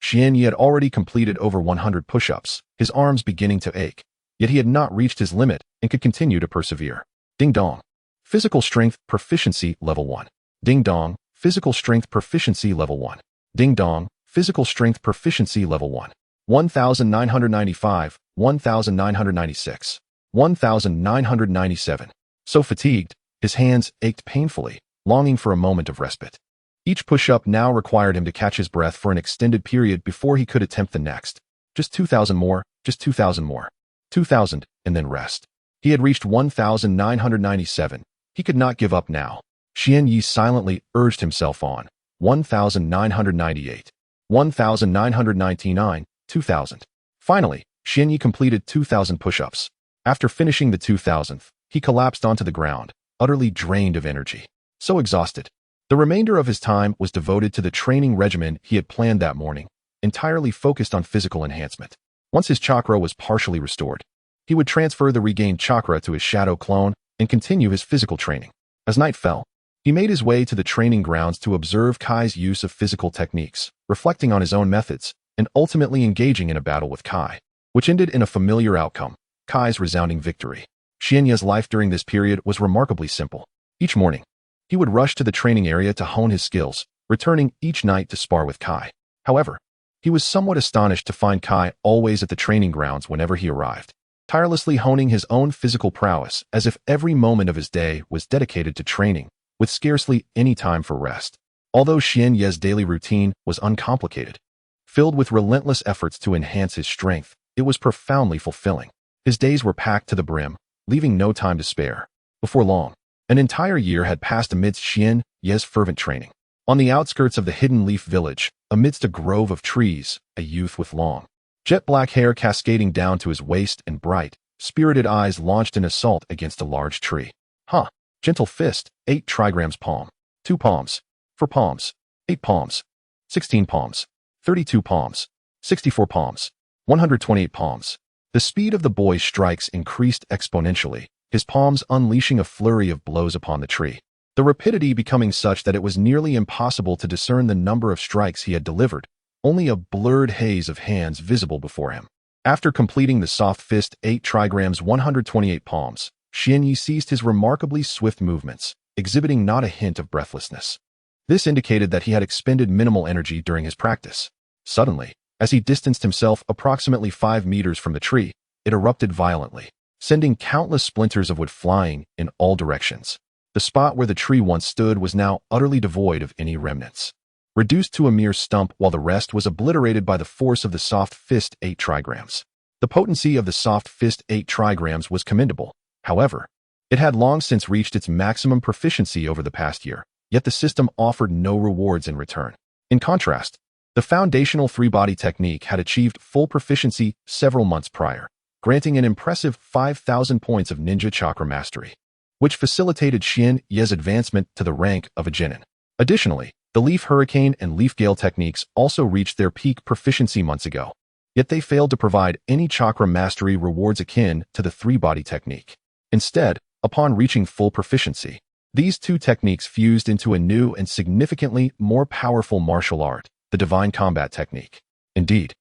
Xian Yi had already completed over 100 push-ups, his arms beginning to ache, yet he had not reached his limit and could continue to persevere. Ding dong. Physical strength proficiency level 1. Ding dong. Physical strength proficiency level 1. Ding dong. Physical strength proficiency level 1. 1995, 1996, 1997. So fatigued, his hands ached painfully, longing for a moment of respite. Each push-up now required him to catch his breath for an extended period before he could attempt the next. Just 2,000 more, Just 2,000 more. 2,000, and then rest. He had reached 1,997. He could not give up now. Xian Yi silently urged himself on. 1,998. 1,999, 2,000. Finally, Xian Yi completed 2,000 push-ups. After finishing the 2,000th, he collapsed onto the ground, utterly drained of energy. So exhausted. The remainder of his time was devoted to the training regimen he had planned that morning, entirely focused on physical enhancement. Once his chakra was partially restored, he would transfer the regained chakra to his shadow clone and continue his physical training. As night fell, he made his way to the training grounds to observe Kai's use of physical techniques, reflecting on his own methods, and ultimately engaging in a battle with Kai, which ended in a familiar outcome, Kai's resounding victory. Xian Yi's life during this period was remarkably simple. Each morning, he would rush to the training area to hone his skills, returning each night to spar with Kai. However, he was somewhat astonished to find Kai always at the training grounds whenever he arrived, tirelessly honing his own physical prowess as if every moment of his day was dedicated to training, with scarcely any time for rest. Although Xian Yi's daily routine was uncomplicated, filled with relentless efforts to enhance his strength, it was profoundly fulfilling. His days were packed to the brim, leaving no time to spare. Before long, an entire year had passed amidst Xian Yi's fervent training. On the outskirts of the Hidden Leaf Village, amidst a grove of trees, a youth with long, jet-black hair cascading down to his waist and bright, spirited eyes launched an assault against a large tree. Huh. Gentle fist, 8 trigrams palm. 2 palms. 4 palms. 8 palms. 16 palms. 32 palms. 64 palms. 128 palms. The speed of the boy's strikes increased exponentially, his palms unleashing a flurry of blows upon the tree, the rapidity becoming such that it was nearly impossible to discern the number of strikes he had delivered, only a blurred haze of hands visible before him. After completing the soft fist 8 trigrams 128 palms, Xian Yi ceased his remarkably swift movements, exhibiting not a hint of breathlessness. This indicated that he had expended minimal energy during his practice. Suddenly, as he distanced himself approximately 5 meters from the tree, it erupted violently, sending countless splinters of wood flying in all directions. The spot where the tree once stood was now utterly devoid of any remnants, reduced to a mere stump while the rest was obliterated by the force of the soft fist 8 trigrams. The potency of the soft fist 8 trigrams was commendable. However, it had long since reached its maximum proficiency over the past year, yet the system offered no rewards in return. In contrast, the foundational 3-body technique had achieved full proficiency several months prior, granting an impressive 5,000 points of ninja chakra mastery, which facilitated Xian Yi's advancement to the rank of a genin. Additionally, the leaf hurricane and leaf gale techniques also reached their peak proficiency months ago, yet they failed to provide any chakra mastery rewards akin to the 3-body technique. Instead, upon reaching full proficiency, these two techniques fused into a new and significantly more powerful martial art, the divine combat technique. Indeed,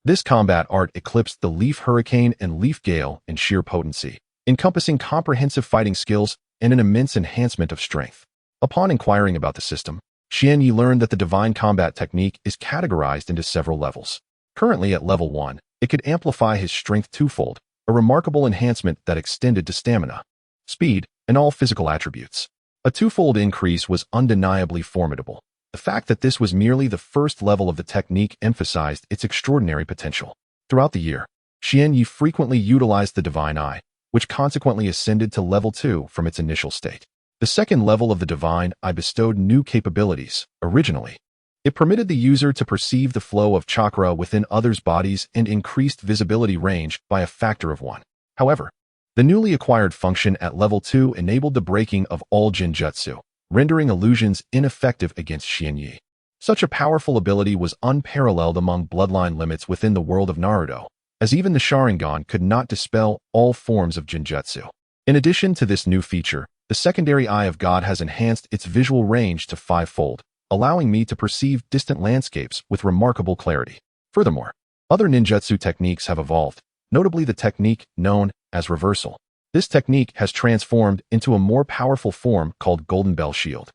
this combat art eclipsed the leaf hurricane and leaf gale in sheer potency, encompassing comprehensive fighting skills and an immense enhancement of strength. Upon inquiring about the system, Xian Yi learned that the divine combat technique is categorized into several levels. Currently at level 1, it could amplify his strength twofold, a remarkable enhancement that extended to stamina, speed, and all physical attributes. A twofold increase was undeniably formidable. The fact that this was merely the first level of the technique emphasized its extraordinary potential. Throughout the year, Xian Yi frequently utilized the Divine Eye, which consequently ascended to level 2 from its initial state. The second level of the Divine Eye bestowed new capabilities. Originally, it permitted the user to perceive the flow of chakra within others' bodies and increased visibility range by a factor of 1. However, the newly acquired function at level 2 enabled the breaking of all genjutsu, rendering illusions ineffective against Xian Yi. Such a powerful ability was unparalleled among bloodline limits within the world of Naruto, as even the Sharingan could not dispel all forms of genjutsu. In addition to this new feature, the secondary Eye of God has enhanced its visual range to 5-fold, allowing me to perceive distant landscapes with remarkable clarity. Furthermore, other ninjutsu techniques have evolved, notably the technique known as reversal. This technique has transformed into a more powerful form called Golden Bell Shield.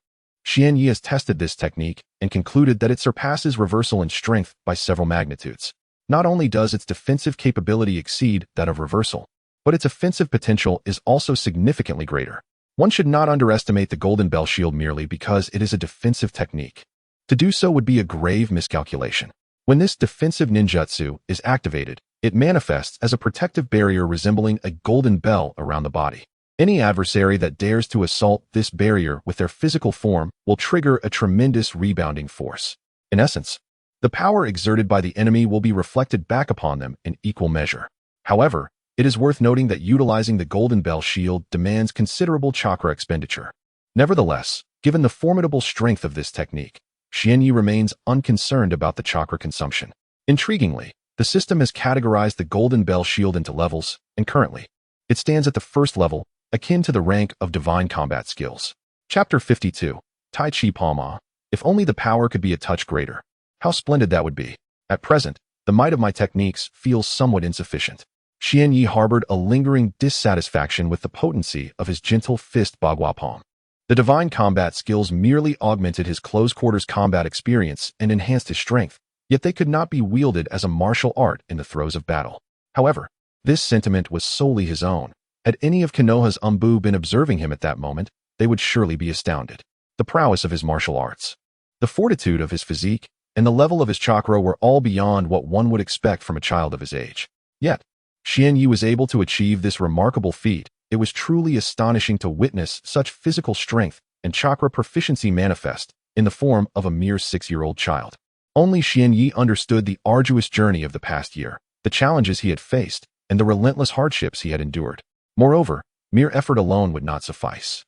Xian Yi has tested this technique and concluded that it surpasses reversal in strength by several magnitudes. Not only does its defensive capability exceed that of reversal, but its offensive potential is also significantly greater. One should not underestimate the Golden Bell Shield merely because it is a defensive technique. To do so would be a grave miscalculation. When this defensive ninjutsu is activated, It manifests as a protective barrier resembling a golden bell around the body. Any adversary that dares to assault this barrier with their physical form will trigger a tremendous rebounding force. In essence, the power exerted by the enemy will be reflected back upon them in equal measure. However, it is worth noting that utilizing the Golden Bell shield demands considerable chakra expenditure. Nevertheless, given the formidable strength of this technique, Xianyi remains unconcerned about the chakra consumption. Intriguingly, the system has categorized the Golden Bell shield into levels, and currently, it stands at the first level, akin to the rank of divine combat skills. Chapter 52, Tai Chi Palma. If only the power could be a touch greater. How splendid that would be. At present, the might of my techniques feels somewhat insufficient. Xianyi harbored a lingering dissatisfaction with the potency of his gentle fist bagua palm. The divine combat skills merely augmented his close-quarters combat experience and enhanced his strength, yet they could not be wielded as a martial art in the throes of battle. However, this sentiment was solely his own. Had any of Konoha's Umbu been observing him at that moment, they would surely be astounded. The prowess of his martial arts, the fortitude of his physique, and the level of his chakra were all beyond what one would expect from a child of his age. Yet, Xianyi was able to achieve this remarkable feat. It was truly astonishing to witness such physical strength and chakra proficiency manifest in the form of a mere 6-year-old child. Only Xianyi understood the arduous journey of the past year, the challenges he had faced, and the relentless hardships he had endured. Moreover, mere effort alone would not suffice.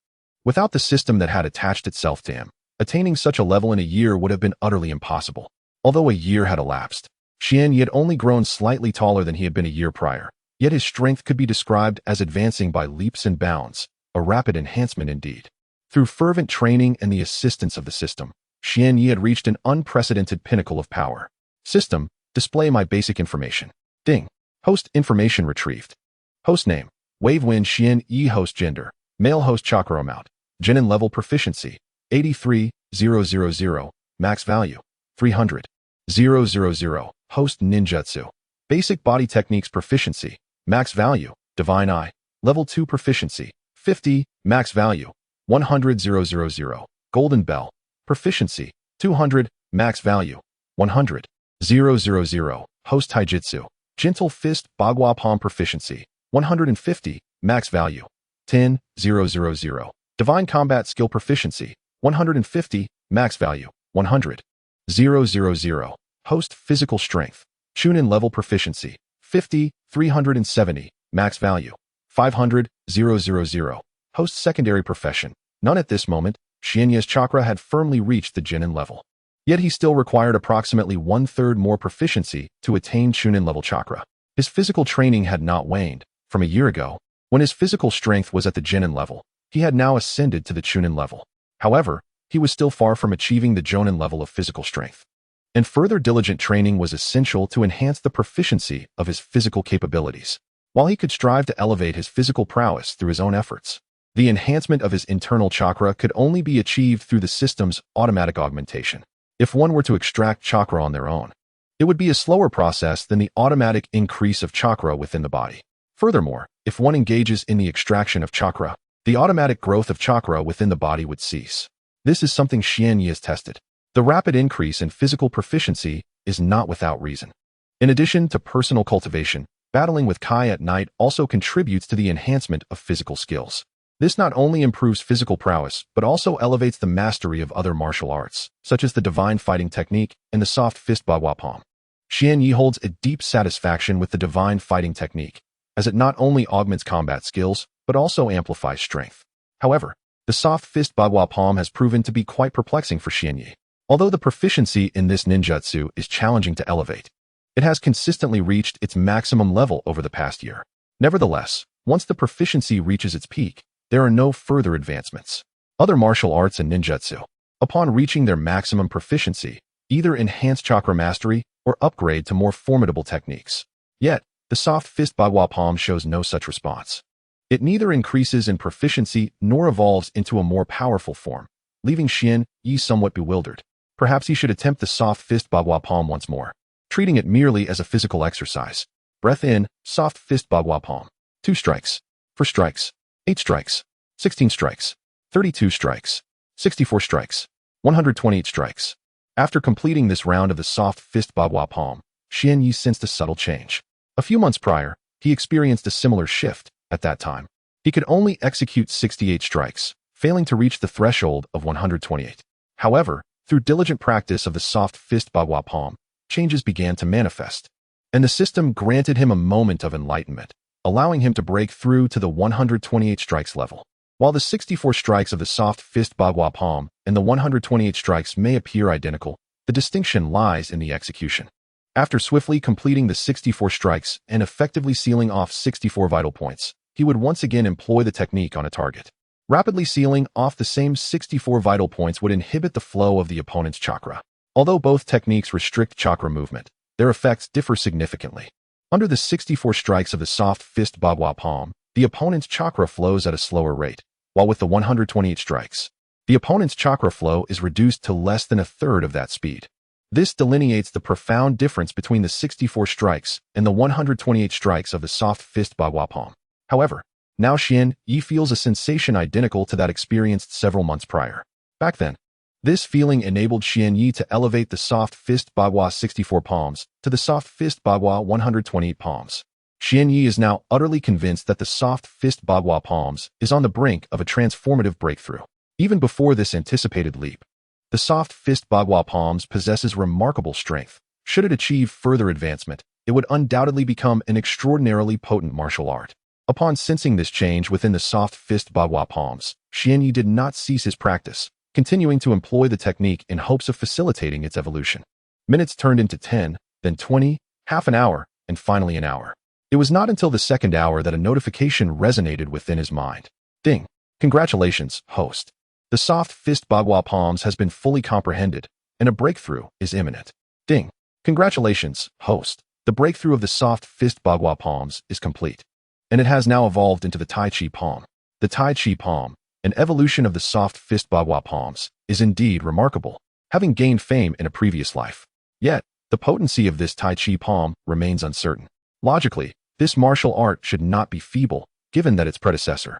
Without the system that had attached itself to him, attaining such a level in a year would have been utterly impossible. Although a year had elapsed, Xianyi had only grown slightly taller than he had been a year prior, yet his strength could be described as advancing by leaps and bounds, a rapid enhancement indeed. Through fervent training and the assistance of the system, Xianyi had reached an unprecedented pinnacle of power. System, display my basic information. Ding. Host information retrieved. Host name, Wavewind Xianyi. Host gender, male. Host chakra amount, genin level proficiency, 83,000, max value, 300,000. Host ninjutsu, basic body techniques proficiency, max value, divine eye, level 2 proficiency, 50, max value, 100,000. Golden bell, proficiency, 200, max value, 100,000. Host taijutsu, gentle fist bagua palm proficiency, 150, max value, 10,000. Divine combat skill proficiency, 150, max value, 100,000. Host physical strength, chunin level proficiency, 50, 370, max value, 500,000. Host secondary profession, none at this moment. Xianyi's chakra had firmly reached the genin level. Yet he still required approximately 1/3 more proficiency to attain chunin level chakra. His physical training had not waned. From a year ago, when his physical strength was at the genin level, he had now ascended to the chunin level. However, he was still far from achieving the jonin level of physical strength. And further diligent training was essential to enhance the proficiency of his physical capabilities. While he could strive to elevate his physical prowess through his own efforts, the enhancement of his internal chakra could only be achieved through the system's automatic augmentation. If one were to extract chakra on their own, it would be a slower process than the automatic increase of chakra within the body. Furthermore, if one engages in the extraction of chakra, the automatic growth of chakra within the body would cease. This is something Xianyi has tested. The rapid increase in physical proficiency is not without reason. In addition to personal cultivation, battling with Kai at night also contributes to the enhancement of physical skills. This not only improves physical prowess, but also elevates the mastery of other martial arts, such as the divine fighting technique and the soft fist bagua palm. Xianyi holds a deep satisfaction with the divine fighting technique, as it not only augments combat skills, but also amplifies strength. However, the soft fist bagua palm has proven to be quite perplexing for Xianyi. Although the proficiency in this ninjutsu is challenging to elevate, it has consistently reached its maximum level over the past year. Nevertheless, once the proficiency reaches its peak, there are no further advancements. Other martial arts and ninjutsu, upon reaching their maximum proficiency, either enhance chakra mastery or upgrade to more formidable techniques. Yet, the soft fist bagua palm shows no such response. It neither increases in proficiency nor evolves into a more powerful form, leaving Xianyi somewhat bewildered. Perhaps he should attempt the soft fist bagua palm once more, treating it merely as a physical exercise. Breath in, soft fist bagua palm. 2 strikes. 4 strikes. 8 strikes. 16 strikes. 32 strikes. 64 strikes. 128 strikes. After completing this round of the soft fist bagua palm, Xianyi sensed a subtle change. A few months prior, he experienced a similar shift. At that time, he could only execute 68 strikes, failing to reach the threshold of 128. However, through diligent practice of the soft fist bagua palm, changes began to manifest, and the system granted him a moment of enlightenment, allowing him to break through to the 128 strikes level. While the 64 strikes of the soft fist bagua palm and the 128 strikes may appear identical, the distinction lies in the execution. After swiftly completing the 64 strikes and effectively sealing off 64 vital points, he would once again employ the technique on a target. Rapidly sealing off the same 64 vital points would inhibit the flow of the opponent's chakra. Although both techniques restrict chakra movement, their effects differ significantly. Under the 64 strikes of the soft fist bagua palm, the opponent's chakra flows at a slower rate, while with the 128 strikes, the opponent's chakra flow is reduced to less than a third of that speed. This delineates the profound difference between the 64 strikes and the 128 strikes of the soft fist bagua palm. However, now Xian Yi feels a sensation identical to that experienced several months prior. Back then, this feeling enabled Xian Yi to elevate the soft fist bagua 64 palms to the soft fist bagua 128 palms. Xian Yi is now utterly convinced that the soft fist bagua palms is on the brink of a transformative breakthrough. Even before this anticipated leap, the soft fist bagua palms possesses remarkable strength. Should it achieve further advancement, it would undoubtedly become an extraordinarily potent martial art. Upon sensing this change within the soft fist bagua palms, Xian Yi did not cease his practice, continuing to employ the technique in hopes of facilitating its evolution. Minutes turned into 10, then 20, half an hour, and finally an hour. It was not until the second hour that a notification resonated within his mind. Ding! Congratulations, host. The soft fist bagua palms has been fully comprehended, and a breakthrough is imminent. Ding! Congratulations, host. The breakthrough of the soft fist bagua palms is complete, and it has now evolved into the Tai Chi palm. The Tai Chi palm, an evolution of the soft fist bagua palms, is indeed remarkable, having gained fame in a previous life. Yet, the potency of this Tai Chi palm remains uncertain. Logically, this martial art should not be feeble, given that its predecessor,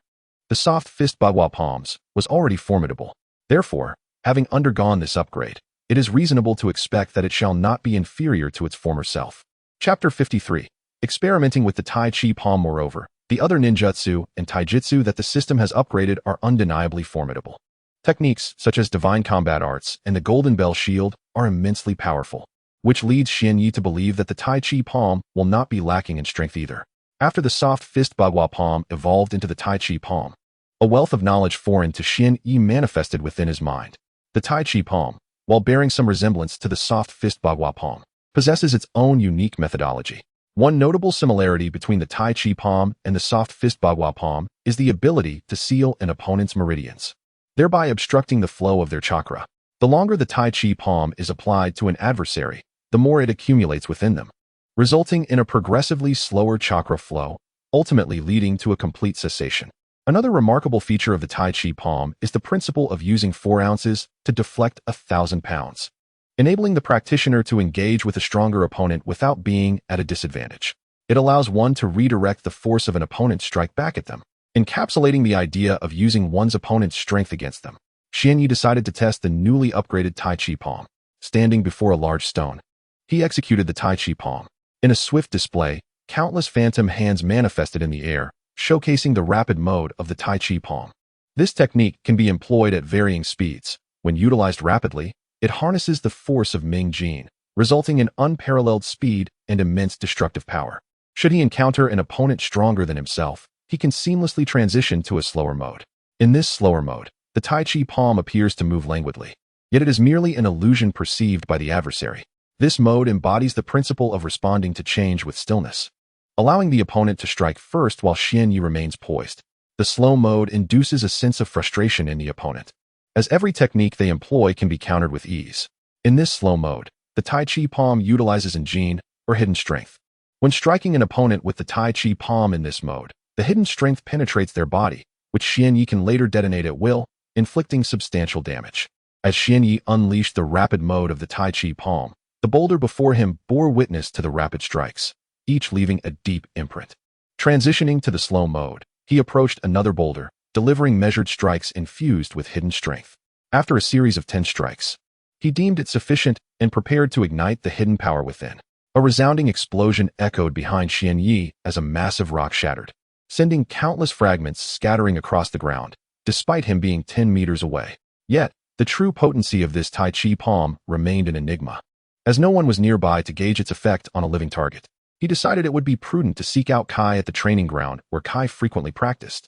the soft fist bagua palms, was already formidable. Therefore, having undergone this upgrade, it is reasonable to expect that it shall not be inferior to its former self. Chapter 53. Experimenting with the Tai Chi palm. Moreover, the other ninjutsu and taijutsu that the system has upgraded are undeniably formidable. Techniques such as divine combat arts and the golden bell shield are immensely powerful, which leads Xian Yi to believe that the Tai Chi palm will not be lacking in strength either. After the soft fist bagua palm evolved into the Tai Chi palm, a wealth of knowledge foreign to Xian Yi manifested within his mind. The Tai Chi palm, while bearing some resemblance to the soft fist bagua palm, possesses its own unique methodology. One notable similarity between the Tai Chi palm and the soft fist bagua palm is the ability to seal an opponent's meridians, thereby obstructing the flow of their chakra. The longer the Tai Chi palm is applied to an adversary, the more it accumulates within them, resulting in a progressively slower chakra flow, ultimately leading to a complete cessation. Another remarkable feature of the Tai Chi palm is the principle of using 4 ounces to deflect 1,000 pounds, enabling the practitioner to engage with a stronger opponent without being at a disadvantage. It allows one to redirect the force of an opponent's strike back at them, encapsulating the idea of using one's opponent's strength against them. Xian Yi decided to test the newly upgraded Tai Chi palm. Standing before a large stone, he executed the Tai Chi palm. In a swift display, countless phantom hands manifested in the air, showcasing the rapid mode of the Tai Chi palm. This technique can be employed at varying speeds. When utilized rapidly, it harnesses the force of Ming Jin, resulting in unparalleled speed and immense destructive power. Should he encounter an opponent stronger than himself, he can seamlessly transition to a slower mode. In this slower mode, the Tai Chi palm appears to move languidly, yet it is merely an illusion perceived by the adversary. This mode embodies the principle of responding to change with stillness, allowing the opponent to strike first while Xian Yi remains poised. The slow mode induces a sense of frustration in the opponent, as every technique they employ can be countered with ease. In this slow mode, the Tai Chi palm utilizes Jin, or hidden strength. When striking an opponent with the Tai Chi palm in this mode, the hidden strength penetrates their body, which Xian Yi can later detonate at will, inflicting substantial damage. As Xian Yi unleashed the rapid mode of the Tai Chi palm, the boulder before him bore witness to the rapid strikes, each leaving a deep imprint. Transitioning to the slow mode, he approached another boulder, delivering measured strikes infused with hidden strength. After a series of 10 strikes, he deemed it sufficient and prepared to ignite the hidden power within. A resounding explosion echoed behind Xian Yi as a massive rock shattered, sending countless fragments scattering across the ground, despite him being 10 meters away. Yet, the true potency of this Tai Chi palm remained an enigma. As no one was nearby to gauge its effect on a living target, he decided it would be prudent to seek out Kai at the training ground where Kai frequently practiced,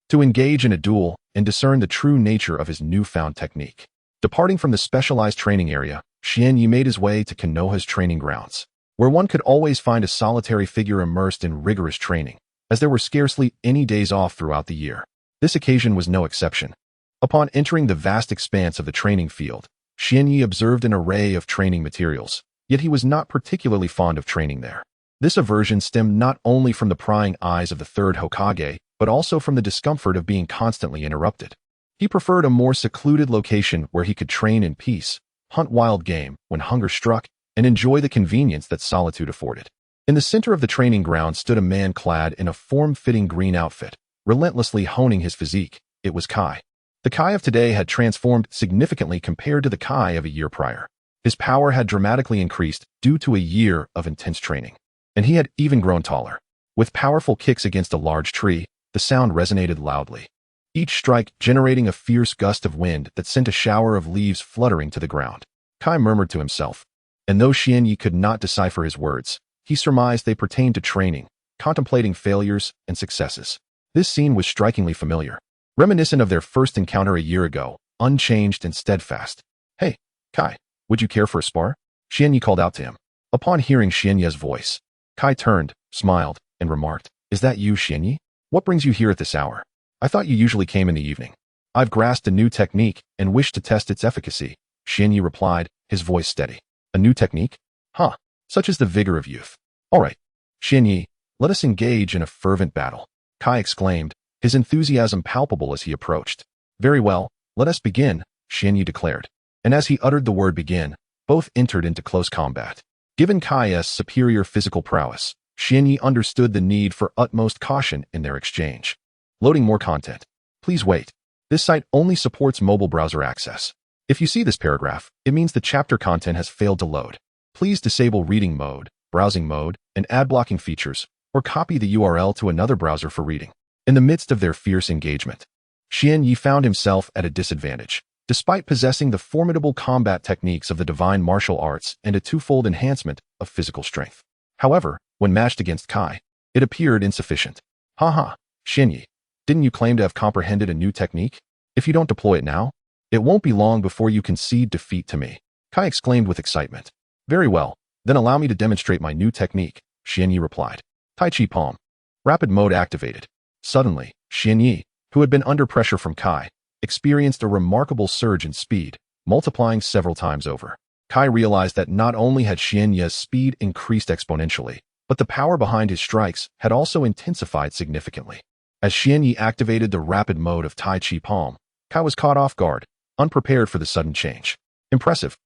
to engage in a duel and discern the true nature of his newfound technique. Departing from the specialized training area, Xian Yi made his way to Konoha's training grounds, where one could always find a solitary figure immersed in rigorous training, as there were scarcely any days off throughout the year. This occasion was no exception. Upon entering the vast expanse of the training field, Xian Yi observed an array of training materials, yet he was not particularly fond of training there. This aversion stemmed not only from the prying eyes of the third Hokage, but also from the discomfort of being constantly interrupted. He preferred a more secluded location where he could train in peace, hunt wild game when hunger struck, and enjoy the convenience that solitude afforded. In the center of the training ground stood a man clad in a form-fitting green outfit, relentlessly honing his physique. It was Kai. The Kai of today had transformed significantly compared to the Kai of a year prior. His power had dramatically increased due to a year of intense training, and he had even grown taller. With powerful kicks against a large tree, the sound resonated loudly, each strike generating a fierce gust of wind that sent a shower of leaves fluttering to the ground. Kai murmured to himself, and though Xian Yi could not decipher his words, he surmised they pertained to training, contemplating failures and successes. This scene was strikingly familiar, reminiscent of their first encounter a year ago, unchanged and steadfast. "Hey, Kai, would you care for a spar?" Xian Yi called out to him. Upon hearing Xian Yi's voice, Kai turned, smiled, and remarked, "Is that you, Xian Yi? What brings you here at this hour? I thought you usually came in the evening." "I've grasped a new technique and wish to test its efficacy," Xian Yi replied, his voice steady. "A new technique? Huh, such is the vigor of youth. All right, Xian Yi, let us engage in a fervent battle," Kai exclaimed, his enthusiasm palpable as he approached. "Very well, let us begin," Xian Yi declared. And as he uttered the word begin, both entered into close combat. Given Kai's superior physical prowess, Xian Yi understood the need for utmost caution in their exchange. Loading more content. Please wait. This site only supports mobile browser access. If you see this paragraph, it means the chapter content has failed to load. Please disable reading mode, browsing mode, and ad blocking features, or copy the URL to another browser for reading. In the midst of their fierce engagement, Xian Yi found himself at a disadvantage, despite possessing the formidable combat techniques of the divine martial arts and a twofold enhancement of physical strength. However, when matched against Kai, it appeared insufficient. Haha, Xian Yi, didn't you claim to have comprehended a new technique? If you don't deploy it now, it won't be long before you concede defeat to me, Kai exclaimed with excitement. Very well, then allow me to demonstrate my new technique, Xian Yi replied. Tai Chi Palm. Rapid mode activated. Suddenly, Xian Yi, who had been under pressure from Kai, experienced a remarkable surge in speed, multiplying several times over. Kai realized that not only had Xian Yi's speed increased exponentially, but the power behind his strikes had also intensified significantly. As Xian Yi activated the rapid mode of Tai Chi Palm, Kai was caught off guard, unprepared for the sudden change. Impressive.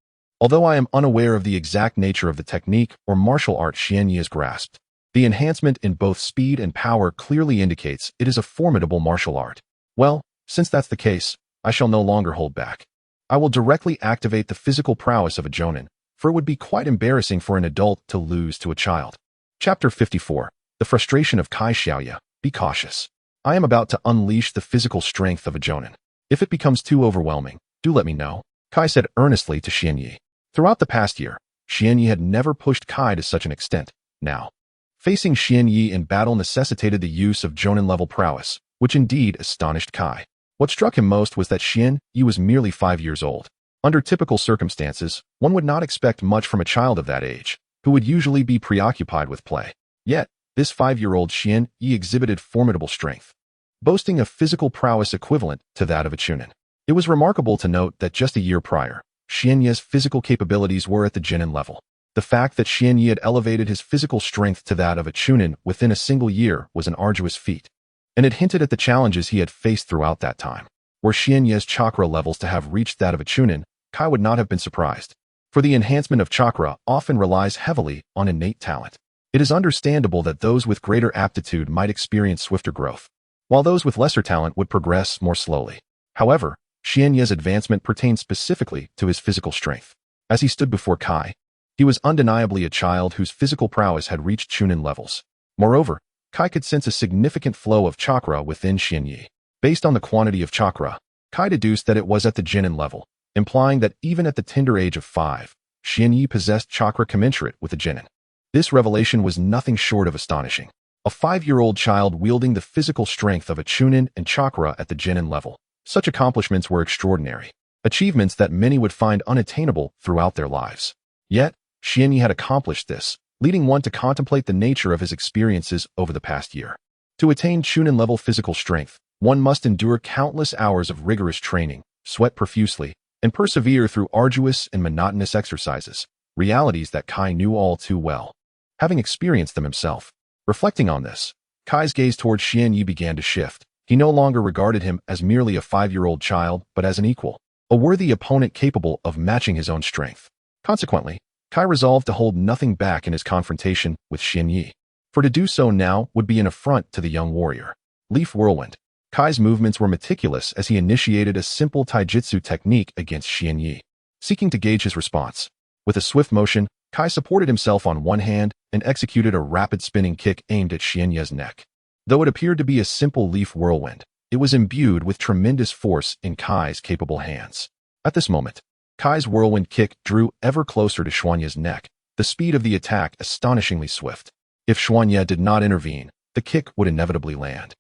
Although I am unaware of the exact nature of the technique or martial art Xian Yi has grasped, the enhancement in both speed and power clearly indicates it is a formidable martial art. Well, since that's the case, I shall no longer hold back. I will directly activate the physical prowess of a jonin, for it would be quite embarrassing for an adult to lose to a child. Chapter 54. The Frustration of Kai Xiaoya. Be cautious. I am about to unleash the physical strength of a jonin. If it becomes too overwhelming, do let me know, Kai said earnestly to Xian Yi. Throughout the past year, Xian Yi had never pushed Kai to such an extent. Now, facing Xian Yi in battle necessitated the use of jonin-level prowess, which indeed astonished Kai. What struck him most was that Xian Yi was merely 5 years old. Under typical circumstances, one would not expect much from a child of that age, who would usually be preoccupied with play. Yet, this 5-year-old Xian Yi exhibited formidable strength, boasting a physical prowess equivalent to that of a chunin. It was remarkable to note that just a year prior, Xian Yi's physical capabilities were at the genin level. The fact that Xian Yi had elevated his physical strength to that of a chunin within a single year was an arduous feat, and it hinted at the challenges he had faced throughout that time. Were Xian Yi's chakra levels to have reached that of a chunin, Kai would not have been surprised, for the enhancement of chakra often relies heavily on innate talent. It is understandable that those with greater aptitude might experience swifter growth, while those with lesser talent would progress more slowly. However, Xian Yi's advancement pertained specifically to his physical strength. As he stood before Kai, He was undeniably a child whose physical prowess had reached Chunin levels. Moreover, Kai could sense a significant flow of chakra within Xianyi. Based on the quantity of chakra, Kai deduced that it was at the genin level, implying that even at the tender age of 5, Xianyi possessed chakra commensurate with the genin. This revelation was nothing short of astonishing. A 5-year-old child wielding the physical strength of a chunin and chakra at the genin level. Such accomplishments were extraordinary, achievements that many would find unattainable throughout their lives. Yet, Xianyi had accomplished this, leading one to contemplate the nature of his experiences over the past year. To attain chunin-level physical strength, one must endure countless hours of rigorous training, sweat profusely, and persevere through arduous and monotonous exercises, realities that Kai knew all too well, having experienced them himself. Reflecting on this, Kai's gaze towards Xianyi began to shift. He no longer regarded him as merely a 5-year-old child, but as an equal, a worthy opponent capable of matching his own strength. Consequently, Kai resolved to hold nothing back in his confrontation with Xianyi, for to do so now would be an affront to the young warrior. Leaf Whirlwind. Kai's movements were meticulous as he initiated a simple taijutsu technique against Xianyi, seeking to gauge his response. With a swift motion, Kai supported himself on one hand and executed a rapid spinning kick aimed at Xianyi's neck. Though it appeared to be a simple leaf whirlwind, it was imbued with tremendous force in Kai's capable hands. At this moment, Kai's whirlwind kick drew ever closer to Xuanye's neck, the speed of the attack astonishingly swift. If Xuanye did not intervene, the kick would inevitably land,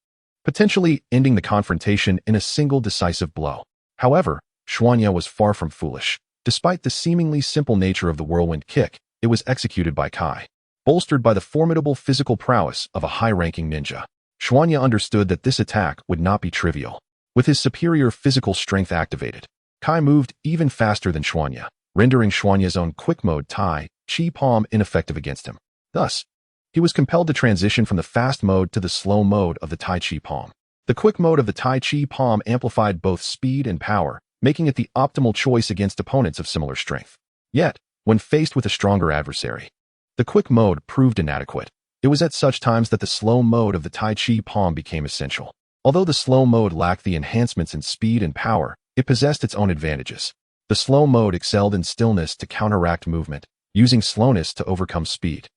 potentially ending the confrontation in a single decisive blow. However, Xuanye was far from foolish. Despite the seemingly simple nature of the whirlwind kick, it was executed by Kai. Bolstered by the formidable physical prowess of a high-ranking ninja, Xuanye understood that this attack would not be trivial. With his superior physical strength activated, Kai moved even faster than Xuanye, rendering Xuanye's own quick mode Tai Chi Palm ineffective against him. Thus, he was compelled to transition from the fast mode to the slow mode of the Tai Chi Palm. The quick mode of the Tai Chi Palm amplified both speed and power, making it the optimal choice against opponents of similar strength. Yet, when faced with a stronger adversary, the quick mode proved inadequate. It was at such times that the slow mode of the Tai Chi Palm became essential. Although the slow mode lacked the enhancements in speed and power, it possessed its own advantages. The slow mode excelled in stillness to counteract movement, using slowness to overcome speed,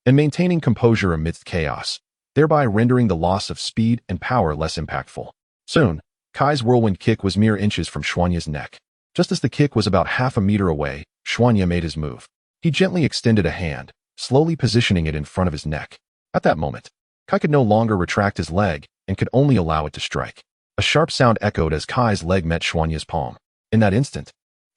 and maintaining composure amidst chaos, thereby rendering the loss of speed and power less impactful. Soon, Kai's whirlwind kick was mere inches from Xuanye's neck. Just as the kick was about half a meter away, Xuanye made his move. He gently extended a hand, slowly positioning it in front of his neck. At that moment, Kai could no longer retract his leg and could only allow it to strike. A sharp sound echoed as Kai's leg met Xuanye's palm. In that instant,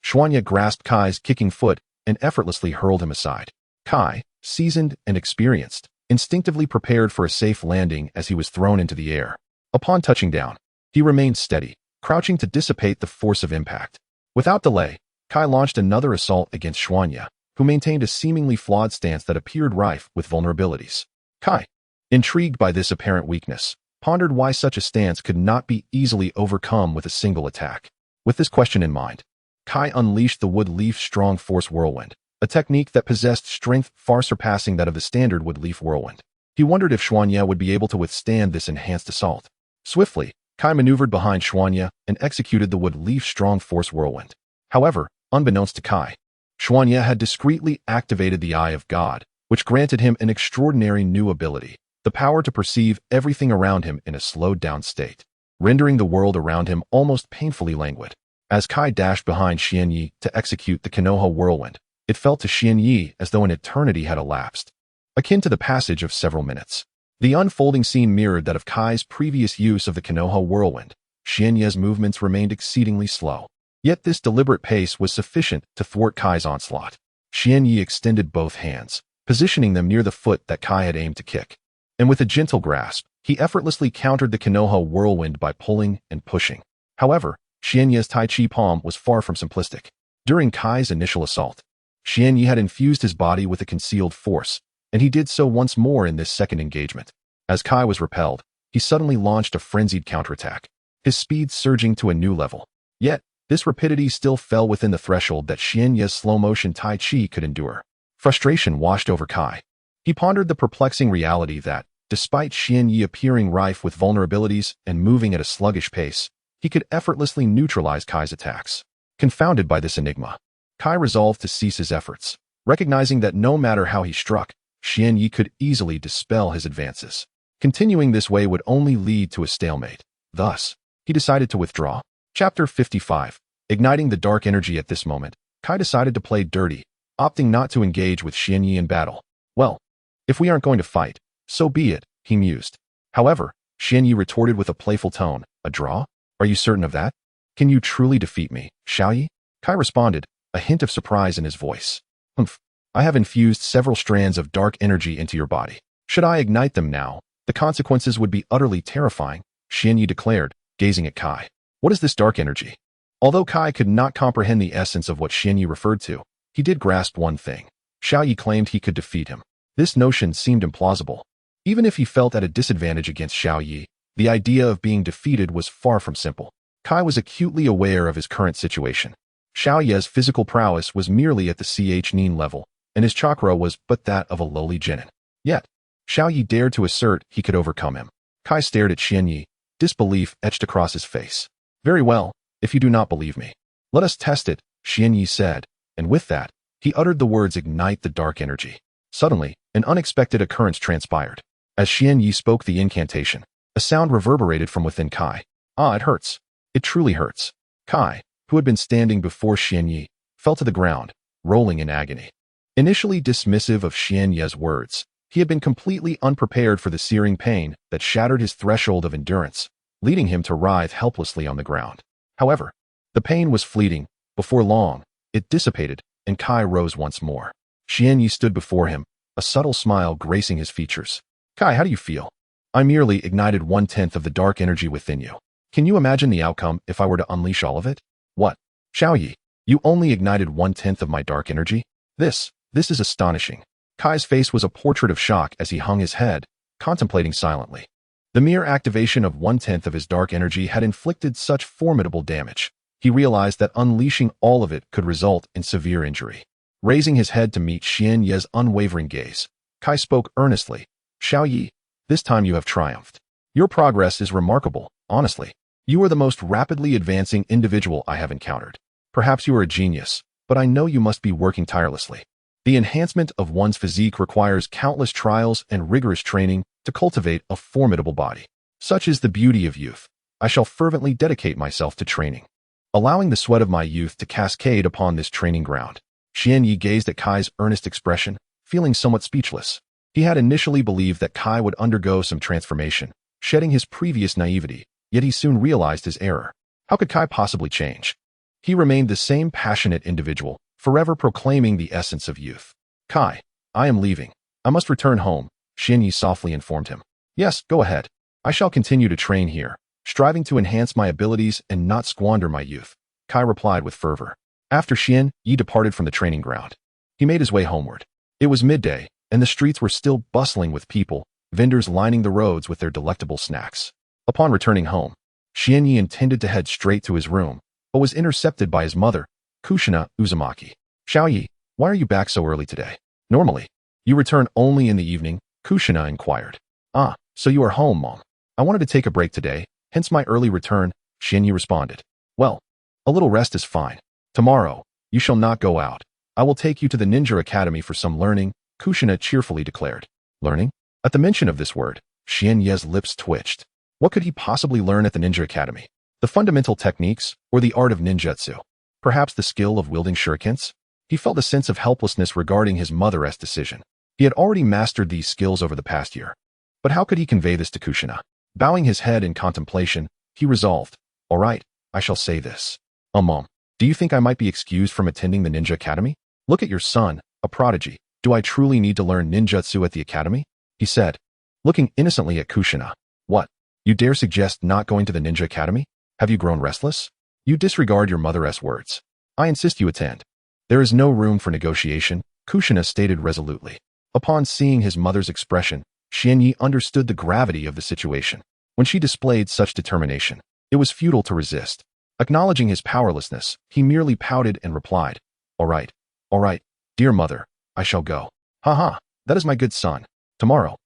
Xuanye grasped Kai's kicking foot and effortlessly hurled him aside. Kai, seasoned and experienced, instinctively prepared for a safe landing as he was thrown into the air. Upon touching down, he remained steady, crouching to dissipate the force of impact. Without delay, Kai launched another assault against Xuanye, who maintained a seemingly flawed stance that appeared rife with vulnerabilities. Kai, intrigued by this apparent weakness, pondered why such a stance could not be easily overcome with a single attack. With this question in mind, Kai unleashed the wood leaf strong force whirlwind, a technique that possessed strength far surpassing that of the standard wood leaf whirlwind. He wondered if Xuanye would be able to withstand this enhanced assault. Swiftly, Kai maneuvered behind Xuanye and executed the wood leaf strong force whirlwind. However, unbeknownst to Kai, Xuanye had discreetly activated the Eye of God, which granted him an extraordinary new ability, the power to perceive everything around him in a slowed-down state, rendering the world around him almost painfully languid. As Kai dashed behind Xianyi to execute the Konoha whirlwind, it felt to Xianyi as though an eternity had elapsed, akin to the passage of several minutes. The unfolding scene mirrored that of Kai's previous use of the Konoha whirlwind. Xianyi's movements remained exceedingly slow. Yet this deliberate pace was sufficient to thwart Kai's onslaught. Xianyi extended both hands, positioning them near the foot that Kai had aimed to kick. And with a gentle grasp, he effortlessly countered the Konoha whirlwind by pulling and pushing. However, Xianyi's Tai Chi Palm was far from simplistic. During Kai's initial assault, Xianyi had infused his body with a concealed force, and he did so once more in this second engagement. As Kai was repelled, he suddenly launched a frenzied counterattack, his speed surging to a new level. Yet, this rapidity still fell within the threshold that Xianyi's slow-motion Tai Chi could endure. Frustration washed over Kai. He pondered the perplexing reality that, despite Xianyi appearing rife with vulnerabilities and moving at a sluggish pace, he could effortlessly neutralize Kai's attacks. Confounded by this enigma, Kai resolved to cease his efforts. Recognizing that no matter how he struck, Xian Yi could easily dispel his advances. Continuing this way would only lead to a stalemate. Thus, he decided to withdraw. Chapter 55. Igniting the dark energy at this moment, Kai decided to play dirty, opting not to engage with Xian Yi in battle. Well, if we aren't going to fight, so be it, he mused. However, Xian Yi retorted with a playful tone, a draw? Are you certain of that? Can you truly defeat me, Xiao Yi? Kai responded, a hint of surprise in his voice. Humph. I have infused several strands of dark energy into your body. Should I ignite them now, the consequences would be utterly terrifying, Xian Yi declared, gazing at Kai. What is this dark energy? Although Kai could not comprehend the essence of what Xian Yi referred to, he did grasp one thing. Xiao Yi claimed he could defeat him. This notion seemed implausible. Even if he felt at a disadvantage against Xiao Yi, the idea of being defeated was far from simple. Kai was acutely aware of his current situation. Xiao Yi's physical prowess was merely at the genin level, and his chakra was but that of a lowly genin. Yet, Xiao Yi dared to assert he could overcome him. Kai stared at Xian Yi, disbelief etched across his face. Very well, if you do not believe me. Let us test it, Xian Yi said, and with that, he uttered the words ignite the dark energy. Suddenly, an unexpected occurrence transpired. As Xian Yi spoke the incantation, a sound reverberated from within Kai. Ah, it hurts. It truly hurts. Kai, who had been standing before Xian Yi, fell to the ground, rolling in agony. Initially dismissive of Xian Yi's words, he had been completely unprepared for the searing pain that shattered his threshold of endurance, leading him to writhe helplessly on the ground. However, the pain was fleeting. Before long, it dissipated, and Kai rose once more. Xian Yi stood before him, a subtle smile gracing his features. Kai, how do you feel? I merely ignited 1/10 of the dark energy within you. Can you imagine the outcome if I were to unleash all of it? What? Xiao Yi, you only ignited 1/10 of my dark energy? This is astonishing. Kai's face was a portrait of shock as he hung his head, contemplating silently. The mere activation of 1/10 of his dark energy had inflicted such formidable damage. He realized that unleashing all of it could result in severe injury. Raising his head to meet Xian Yi's unwavering gaze, Kai spoke earnestly. Xiao Yi, this time you have triumphed. Your progress is remarkable, honestly. You are the most rapidly advancing individual I have encountered. Perhaps you are a genius, but I know you must be working tirelessly. The enhancement of one's physique requires countless trials and rigorous training to cultivate a formidable body. Such is the beauty of youth. I shall fervently dedicate myself to training, allowing the sweat of my youth to cascade upon this training ground. Xian Yi gazed at Kai's earnest expression, feeling somewhat speechless. He had initially believed that Kai would undergo some transformation, shedding his previous naivety, yet he soon realized his error. How could Kai possibly change? He remained the same passionate individual, forever proclaiming the essence of youth. Kai, I am leaving. I must return home, Xian Yi softly informed him. Yes, go ahead. I shall continue to train here, striving to enhance my abilities and not squander my youth, Kai replied with fervor. After Xian Yi departed from the training ground, he made his way homeward. It was midday, and the streets were still bustling with people, vendors lining the roads with their delectable snacks. Upon returning home, Xian Yi intended to head straight to his room, but was intercepted by his mother, Kushina Uzumaki. Xiao Yi, why are you back so early today? Normally, you return only in the evening, Kushina inquired. Ah, so you are home, Mom. I wanted to take a break today, hence my early return, Xian Yi responded. Well, a little rest is fine. Tomorrow, you shall not go out. I will take you to the Ninja Academy for some learning, Kushina cheerfully declared. Learning? At the mention of this word, Xian Yi's lips twitched. What could he possibly learn at the Ninja Academy? The fundamental techniques, or the art of ninjutsu? Perhaps the skill of wielding shurikens? He felt a sense of helplessness regarding his mother's decision. He had already mastered these skills over the past year. But how could he convey this to Kushina? Bowing his head in contemplation, he resolved, all right, I shall say this. Mom, do you think I might be excused from attending the Ninja Academy? Look at your son, a prodigy. Do I truly need to learn ninjutsu at the academy? He said, looking innocently at Kushina. What? You dare suggest not going to the Ninja Academy? Have you grown restless? You disregard your mother's words. I insist you attend. There is no room for negotiation, Kushina stated resolutely. Upon seeing his mother's expression, Xian Yi understood the gravity of the situation. When she displayed such determination, it was futile to resist. Acknowledging his powerlessness, he merely pouted and replied, all right, dear mother, I shall go. Haha, that is my good son. Tomorrow,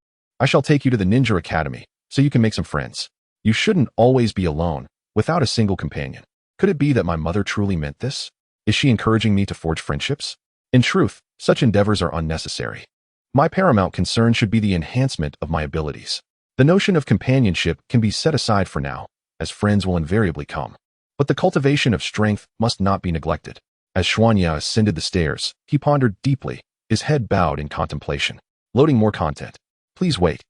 I shall take you to the Ninja Academy, so you can make some friends. You shouldn't always be alone, without a single companion. Could it be that my mother truly meant this? Is she encouraging me to forge friendships? In truth, Such endeavors are unnecessary. My paramount concern should be the enhancement of my abilities. The notion of companionship can be set aside for now, as friends will invariably come. But the cultivation of strength must not be neglected. As Xuanya ascended the stairs, he pondered deeply, his head bowed in contemplation. Loading more content. Please wait.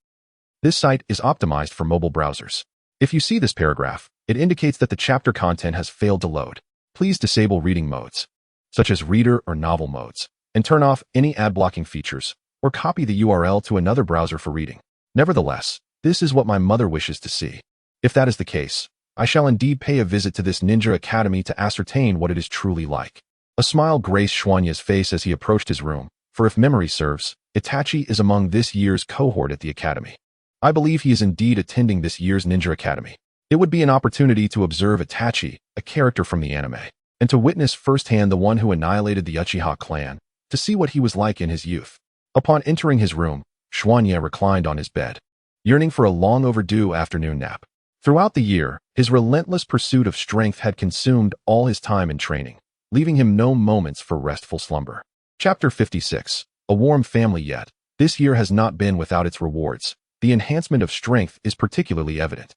This site is optimized for mobile browsers. If you see this paragraph, it indicates that the chapter content has failed to load. Please disable reading modes, such as reader or novel modes, and turn off any ad-blocking features, or copy the URL to another browser for reading. Nevertheless, this is what my mother wishes to see. If that is the case, I shall indeed pay a visit to this ninja academy to ascertain what it is truly like. A smile graced Xuanya's face as he approached his room, for if memory serves, Itachi is among this year's cohort at the academy. I believe he is indeed attending this year's ninja academy. It would be an opportunity to observe Itachi, a character from the anime, and to witness firsthand the one who annihilated the Uchiha clan, to see what he was like in his youth. Upon entering his room, Xuanya reclined on his bed, yearning for a long overdue afternoon nap. Throughout the year, his relentless pursuit of strength had consumed all his time in training, leaving him no moments for restful slumber. Chapter 56. A warm family yet. This year has not been without its rewards. The enhancement of strength is particularly evident.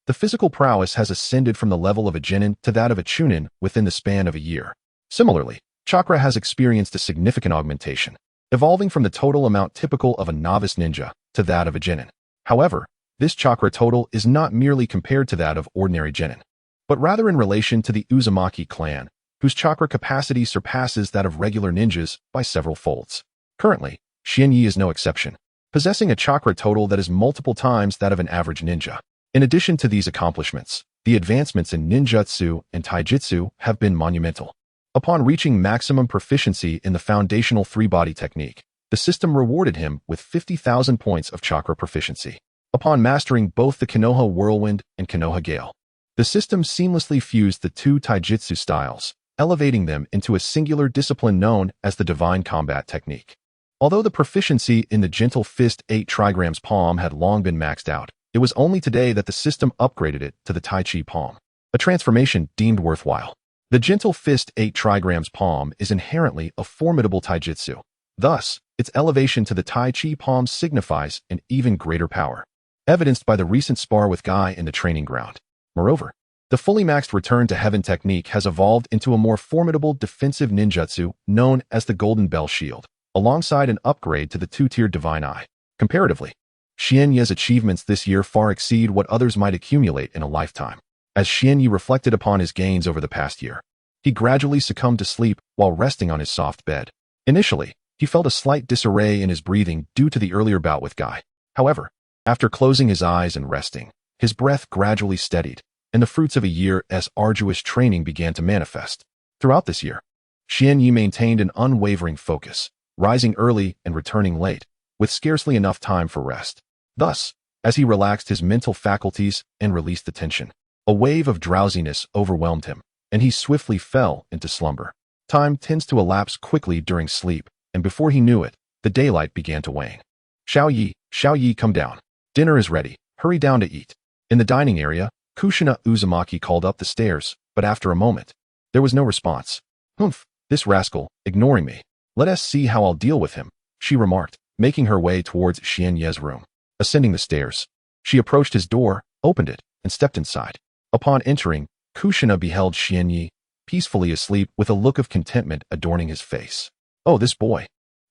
The physical prowess has ascended from the level of a genin to that of a chunin within the span of a year. Similarly, chakra has experienced a significant augmentation, evolving from the total amount typical of a novice ninja to that of a genin. However, this chakra total is not merely compared to that of ordinary genin, but rather in relation to the Uzumaki clan, whose chakra capacity surpasses that of regular ninjas by several folds. Currently, Xianyi is no exception, possessing a chakra total that is multiple times that of an average ninja. In addition to these accomplishments, the advancements in ninjutsu and taijutsu have been monumental. Upon reaching maximum proficiency in the foundational three-body technique, the system rewarded him with 50,000 points of chakra proficiency. Upon mastering both the Konoha Whirlwind and Konoha Gale, the system seamlessly fused the two taijutsu styles, elevating them into a singular discipline known as the Divine Combat Technique. Although the proficiency in the Gentle Fist 8 trigrams palm had long been maxed out, it was only today that the system upgraded it to the Tai Chi palm, a transformation deemed worthwhile. The Gentle Fist 8 trigrams palm is inherently a formidable taijutsu. Thus, its elevation to the Tai Chi palm signifies an even greater power, evidenced by the recent spar with Guy in the training ground. Moreover, the fully maxed Return to Heaven technique has evolved into a more formidable defensive ninjutsu known as the Golden Bell Shield, alongside an upgrade to the two-tiered Divine Eye. Comparatively, Xianyi's achievements this year far exceed what others might accumulate in a lifetime. As Xianyi reflected upon his gains over the past year, he gradually succumbed to sleep while resting on his soft bed. Initially, he felt a slight disarray in his breathing due to the earlier bout with Guy. However, after closing his eyes and resting, his breath gradually steadied, and the fruits of a year's arduous training began to manifest. Throughout this year, Xianyi maintained an unwavering focus, rising early and returning late, with scarcely enough time for rest. Thus, as he relaxed his mental faculties and released the tension, a wave of drowsiness overwhelmed him, and he swiftly fell into slumber. Time tends to elapse quickly during sleep, and before he knew it, the daylight began to wane. Xiao Yi, come down. Dinner is ready. Hurry down to eat. In the dining area, Kushina Uzumaki called up the stairs, but after a moment, there was no response. Humph, this rascal, ignoring me. Let us see how I'll deal with him, she remarked, making her way towards Xianyi's room. Ascending the stairs, she approached his door, opened it, and stepped inside. Upon entering, Kushina beheld Xianyi, peacefully asleep with a look of contentment adorning his face. Oh, this boy.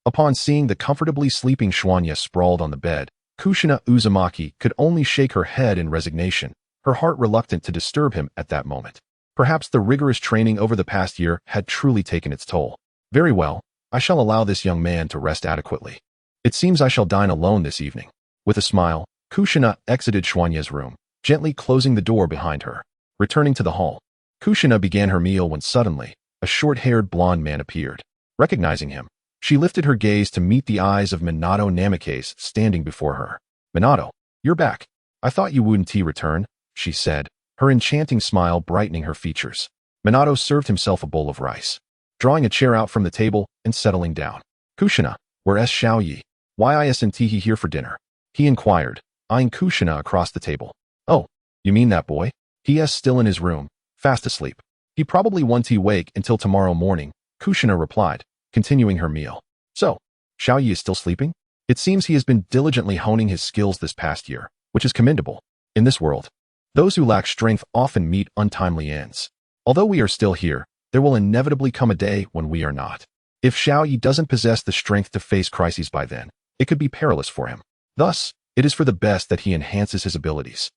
Upon seeing the comfortably sleeping Xuanya sprawled on the bed, Kushina Uzumaki could only shake her head in resignation, her heart reluctant to disturb him at that moment. Perhaps the rigorous training over the past year had truly taken its toll. Very well, I shall allow this young man to rest adequately. It seems I shall dine alone this evening. With a smile, Kushina exited Xuanya's room, gently closing the door behind her. Returning to the hall, Kushina began her meal when suddenly, a short-haired blonde man appeared. Recognizing him, she lifted her gaze to meet the eyes of Minato Namikaze standing before her. Minato, you're back. I thought you wouldn't return, she said, her enchanting smile brightening her features. Minato served himself a bowl of rice, drawing a chair out from the table and settling down. Kushina, where's Xiao Yi? Why isn't he here for dinner? He inquired, eyeing Kushina across the table. Oh, you mean that boy? He is still in his room, fast asleep. He probably won't wake until tomorrow morning, Kushina replied, continuing her meal. So, Xiaoyi is still sleeping? It seems he has been diligently honing his skills this past year, which is commendable. In this world, those who lack strength often meet untimely ends. Although we are still here, there will inevitably come a day when we are not. If Xiaoyi doesn't possess the strength to face crises by then, it could be perilous for him. Thus, it is for the best that he enhances his abilities.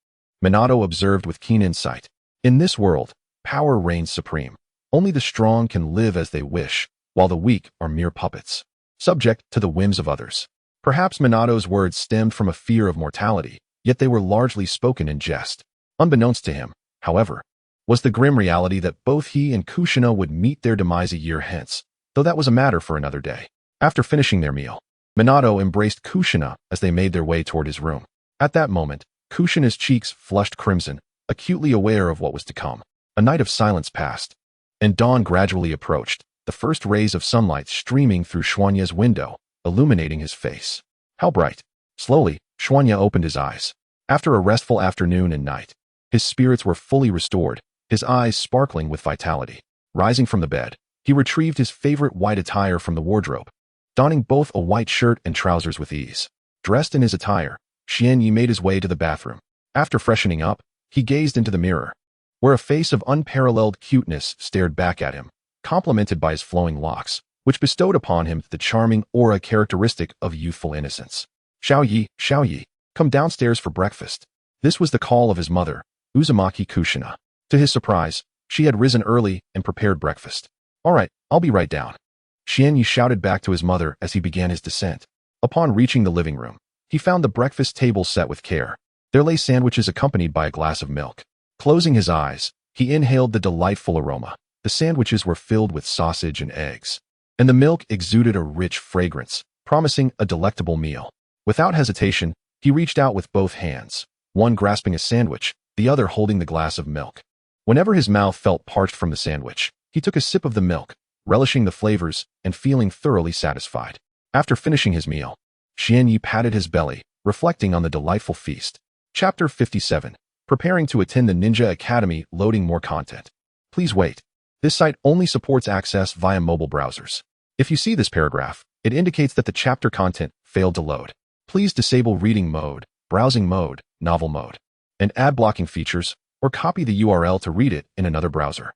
Minato observed with keen insight. In this world, power reigns supreme. Only the strong can live as they wish, while the weak are mere puppets, subject to the whims of others. Perhaps Minato's words stemmed from a fear of mortality, yet they were largely spoken in jest. Unbeknownst to him, however, was the grim reality that both he and Kushina would meet their demise a year hence, though that was a matter for another day. After finishing their meal, Minato embraced Kushina as they made their way toward his room. At that moment, Kushina's cheeks flushed crimson, acutely aware of what was to come. A night of silence passed, and dawn gradually approached, the first rays of sunlight streaming through Xuanya's window, illuminating his face. How bright! Slowly, Xuanya opened his eyes. After a restful afternoon and night, his spirits were fully restored, his eyes sparkling with vitality. Rising from the bed, he retrieved his favorite white attire from the wardrobe, donning both a white shirt and trousers with ease. Dressed in his attire, Xianyi made his way to the bathroom. After freshening up, he gazed into the mirror, where a face of unparalleled cuteness stared back at him, complemented by his flowing locks, which bestowed upon him the charming aura characteristic of youthful innocence. Xiaoyi, come downstairs for breakfast. This was the call of his mother, Uzumaki Kushina. To his surprise, she had risen early and prepared breakfast. All right, I'll be right down. Xianyi shouted back to his mother as he began his descent. Upon reaching the living room, he found the breakfast table set with care. There lay sandwiches accompanied by a glass of milk. Closing his eyes, he inhaled the delightful aroma. The sandwiches were filled with sausage and eggs, and the milk exuded a rich fragrance, promising a delectable meal. Without hesitation, he reached out with both hands, one grasping a sandwich, the other holding the glass of milk. Whenever his mouth felt parched from the sandwich, he took a sip of the milk, relishing the flavors and feeling thoroughly satisfied. After finishing his meal, Xianyi patted his belly, reflecting on the delightful feast. Chapter 57. Preparing to attend the Ninja Academy, loading more content. Please wait. This site only supports access via mobile browsers. If you see this paragraph, it indicates that the chapter content failed to load. Please disable reading mode, browsing mode, novel mode, and ad blocking features, or copy the URL to read it in another browser.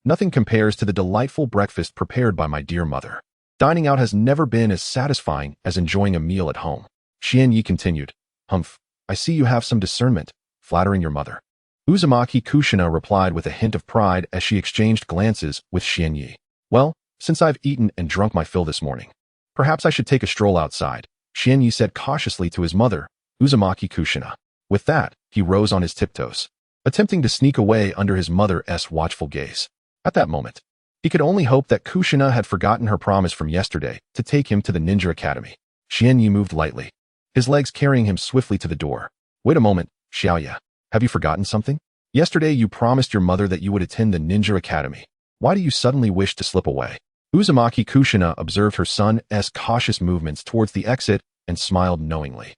Nothing compares to the delightful breakfast prepared by my dear mother. Dining out has never been as satisfying as enjoying a meal at home. Xianyi continued. I see you have some discernment, flattering your mother. Uzumaki Kushina replied with a hint of pride as she exchanged glances with Xianyi. Well, since I've eaten and drunk my fill this morning, perhaps I should take a stroll outside, Xianyi said cautiously to his mother, Uzumaki Kushina. With that, he rose on his tiptoes, attempting to sneak away under his mother's watchful gaze. At that moment, he could only hope that Kushina had forgotten her promise from yesterday to take him to the Ninja Academy. Xianyi moved lightly, his legs carrying him swiftly to the door. Wait a moment, Xiaoya. Have you forgotten something? Yesterday you promised your mother that you would attend the Ninja Academy. Why do you suddenly wish to slip away? Uzumaki Kushina observed her son's cautious movements towards the exit and smiled knowingly.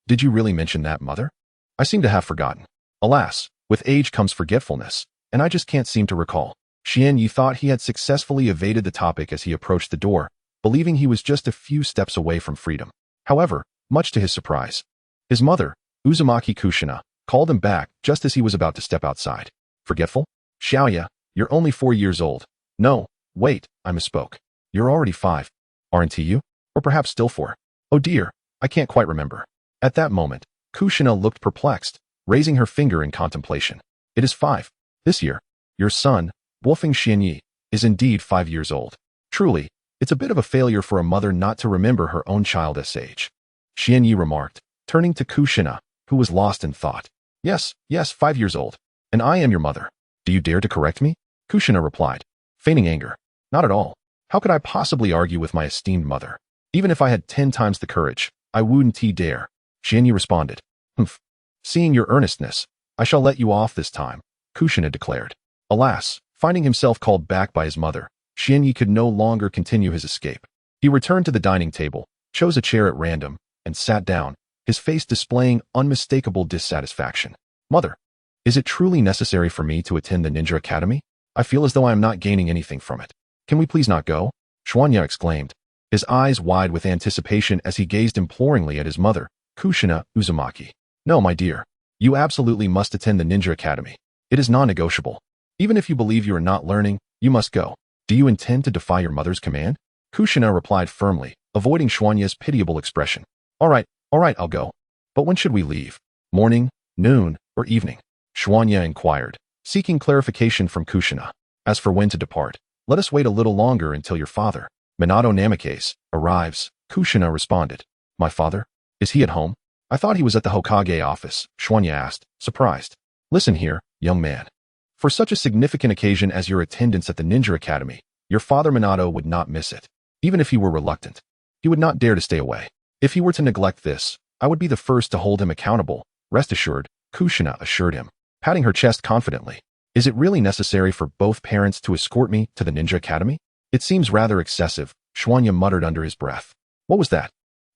Did you really mention that, mother? I seem to have forgotten. Alas, with age comes forgetfulness, and I just can't seem to recall. Xianyi thought he had successfully evaded the topic as he approached the door, believing he was just a few steps away from freedom. However, much to his surprise, his mother, Uzumaki Kushina, called him back just as he was about to step outside. Forgetful? Xiaoya, you're only 4 years old. No, wait, I misspoke. You're already 5. Aren't you? Or perhaps still 4. Oh dear, I can't quite remember. At that moment, Kushina looked perplexed, raising her finger in contemplation. It is 5. This year, your son, Wolfing Xianyi, is indeed 5 years old. Truly, it's a bit of a failure for a mother not to remember her own child's age. Xianyi remarked, turning to Kushina, who was lost in thought. Yes, 5 years old. And I am your mother. Do you dare to correct me? Kushina replied, feigning anger. Not at all. How could I possibly argue with my esteemed mother? Even if I had 10 times the courage, I wouldn't dare. Xianyi responded. Seeing your earnestness, I shall let you off this time, Kushina declared. Alas, finding himself called back by his mother, Xianyi could no longer continue his escape. He returned to the dining table, chose a chair at random, and sat down, his face displaying unmistakable dissatisfaction. Mother, is it truly necessary for me to attend the Ninja Academy? I feel as though I am not gaining anything from it. Can we please not go? Xuanya exclaimed, his eyes wide with anticipation as he gazed imploringly at his mother, Kushina Uzumaki. No, my dear. You absolutely must attend the Ninja Academy. It is non-negotiable. Even if you believe you are not learning, you must go. Do you intend to defy your mother's command? Kushina replied firmly, avoiding Xuanya's pitiable expression. All right, I'll go. But when should we leave? Morning, noon, or evening? Xuanya inquired, seeking clarification from Kushina. As for when to depart, let us wait a little longer until your father, Minato Namikaze, arrives, Kushina responded. My father? Is he at home? I thought he was at the Hokage office, Xuanya asked, surprised. Listen here, young man. For such a significant occasion as your attendance at the Ninja Academy, your father Minato would not miss it. Even if he were reluctant, he would not dare to stay away. If he were to neglect this, I would be the first to hold him accountable. Rest assured, Kushina assured him, patting her chest confidently. Is it really necessary for both parents to escort me to the Ninja Academy? It seems rather excessive, Xuanya muttered under his breath. What was that?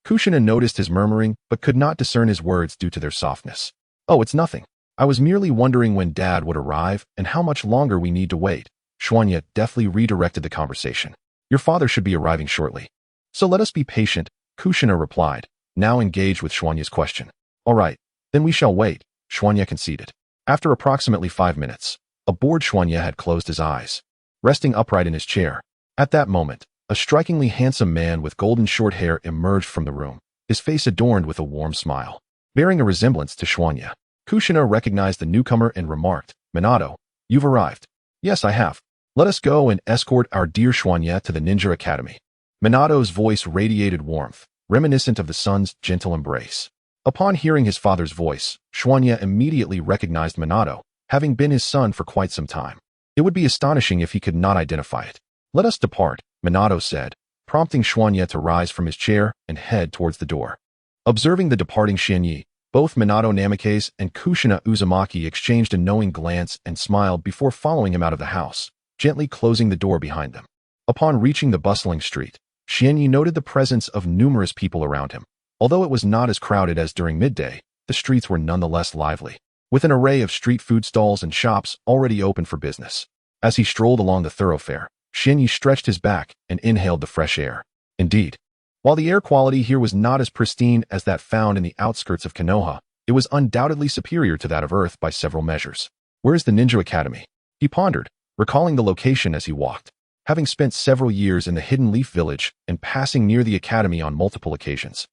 Kushina noticed his murmuring, but could not discern his words due to their softness. Oh, it's nothing. I was merely wondering when Dad would arrive and how much longer we need to wait. Xuanya deftly redirected the conversation. Your father should be arriving shortly. So let us be patient, Kushina replied, now engaged with Xuanya's question. All right, then we shall wait, Xuanya conceded. After approximately 5 minutes, a bored Xuanya had closed his eyes, resting upright in his chair. At that moment, a strikingly handsome man with golden short hair emerged from the room, his face adorned with a warm smile. Bearing a resemblance to Xuanya, Kushina recognized the newcomer and remarked, Minato, you've arrived. Yes, I have. Let us go and escort our dear Xuanya to the Ninja Academy. Minato's voice radiated warmth, reminiscent of the son's gentle embrace. Upon hearing his father's voice, Xuanya immediately recognized Minato, having been his son for quite some time. It would be astonishing if he could not identify it. Let us depart, Minato said, prompting Xuanya to rise from his chair and head towards the door. Observing the departing Xuanyi, both Minato Namikaze and Kushina Uzumaki exchanged a knowing glance and smiled before following him out of the house, gently closing the door behind them. Upon reaching the bustling street, Xuanyi noted the presence of numerous people around him. Although it was not as crowded as during midday, the streets were nonetheless lively, with an array of street food stalls and shops already open for business. As he strolled along the thoroughfare, Xuanyi stretched his back and inhaled the fresh air. Indeed, while the air quality here was not as pristine as that found in the outskirts of Konoha, it was undoubtedly superior to that of Earth by several measures. Where is the Ninja Academy? He pondered, recalling the location as he walked. Having spent several years in the Hidden Leaf Village and passing near the academy on multiple occasions,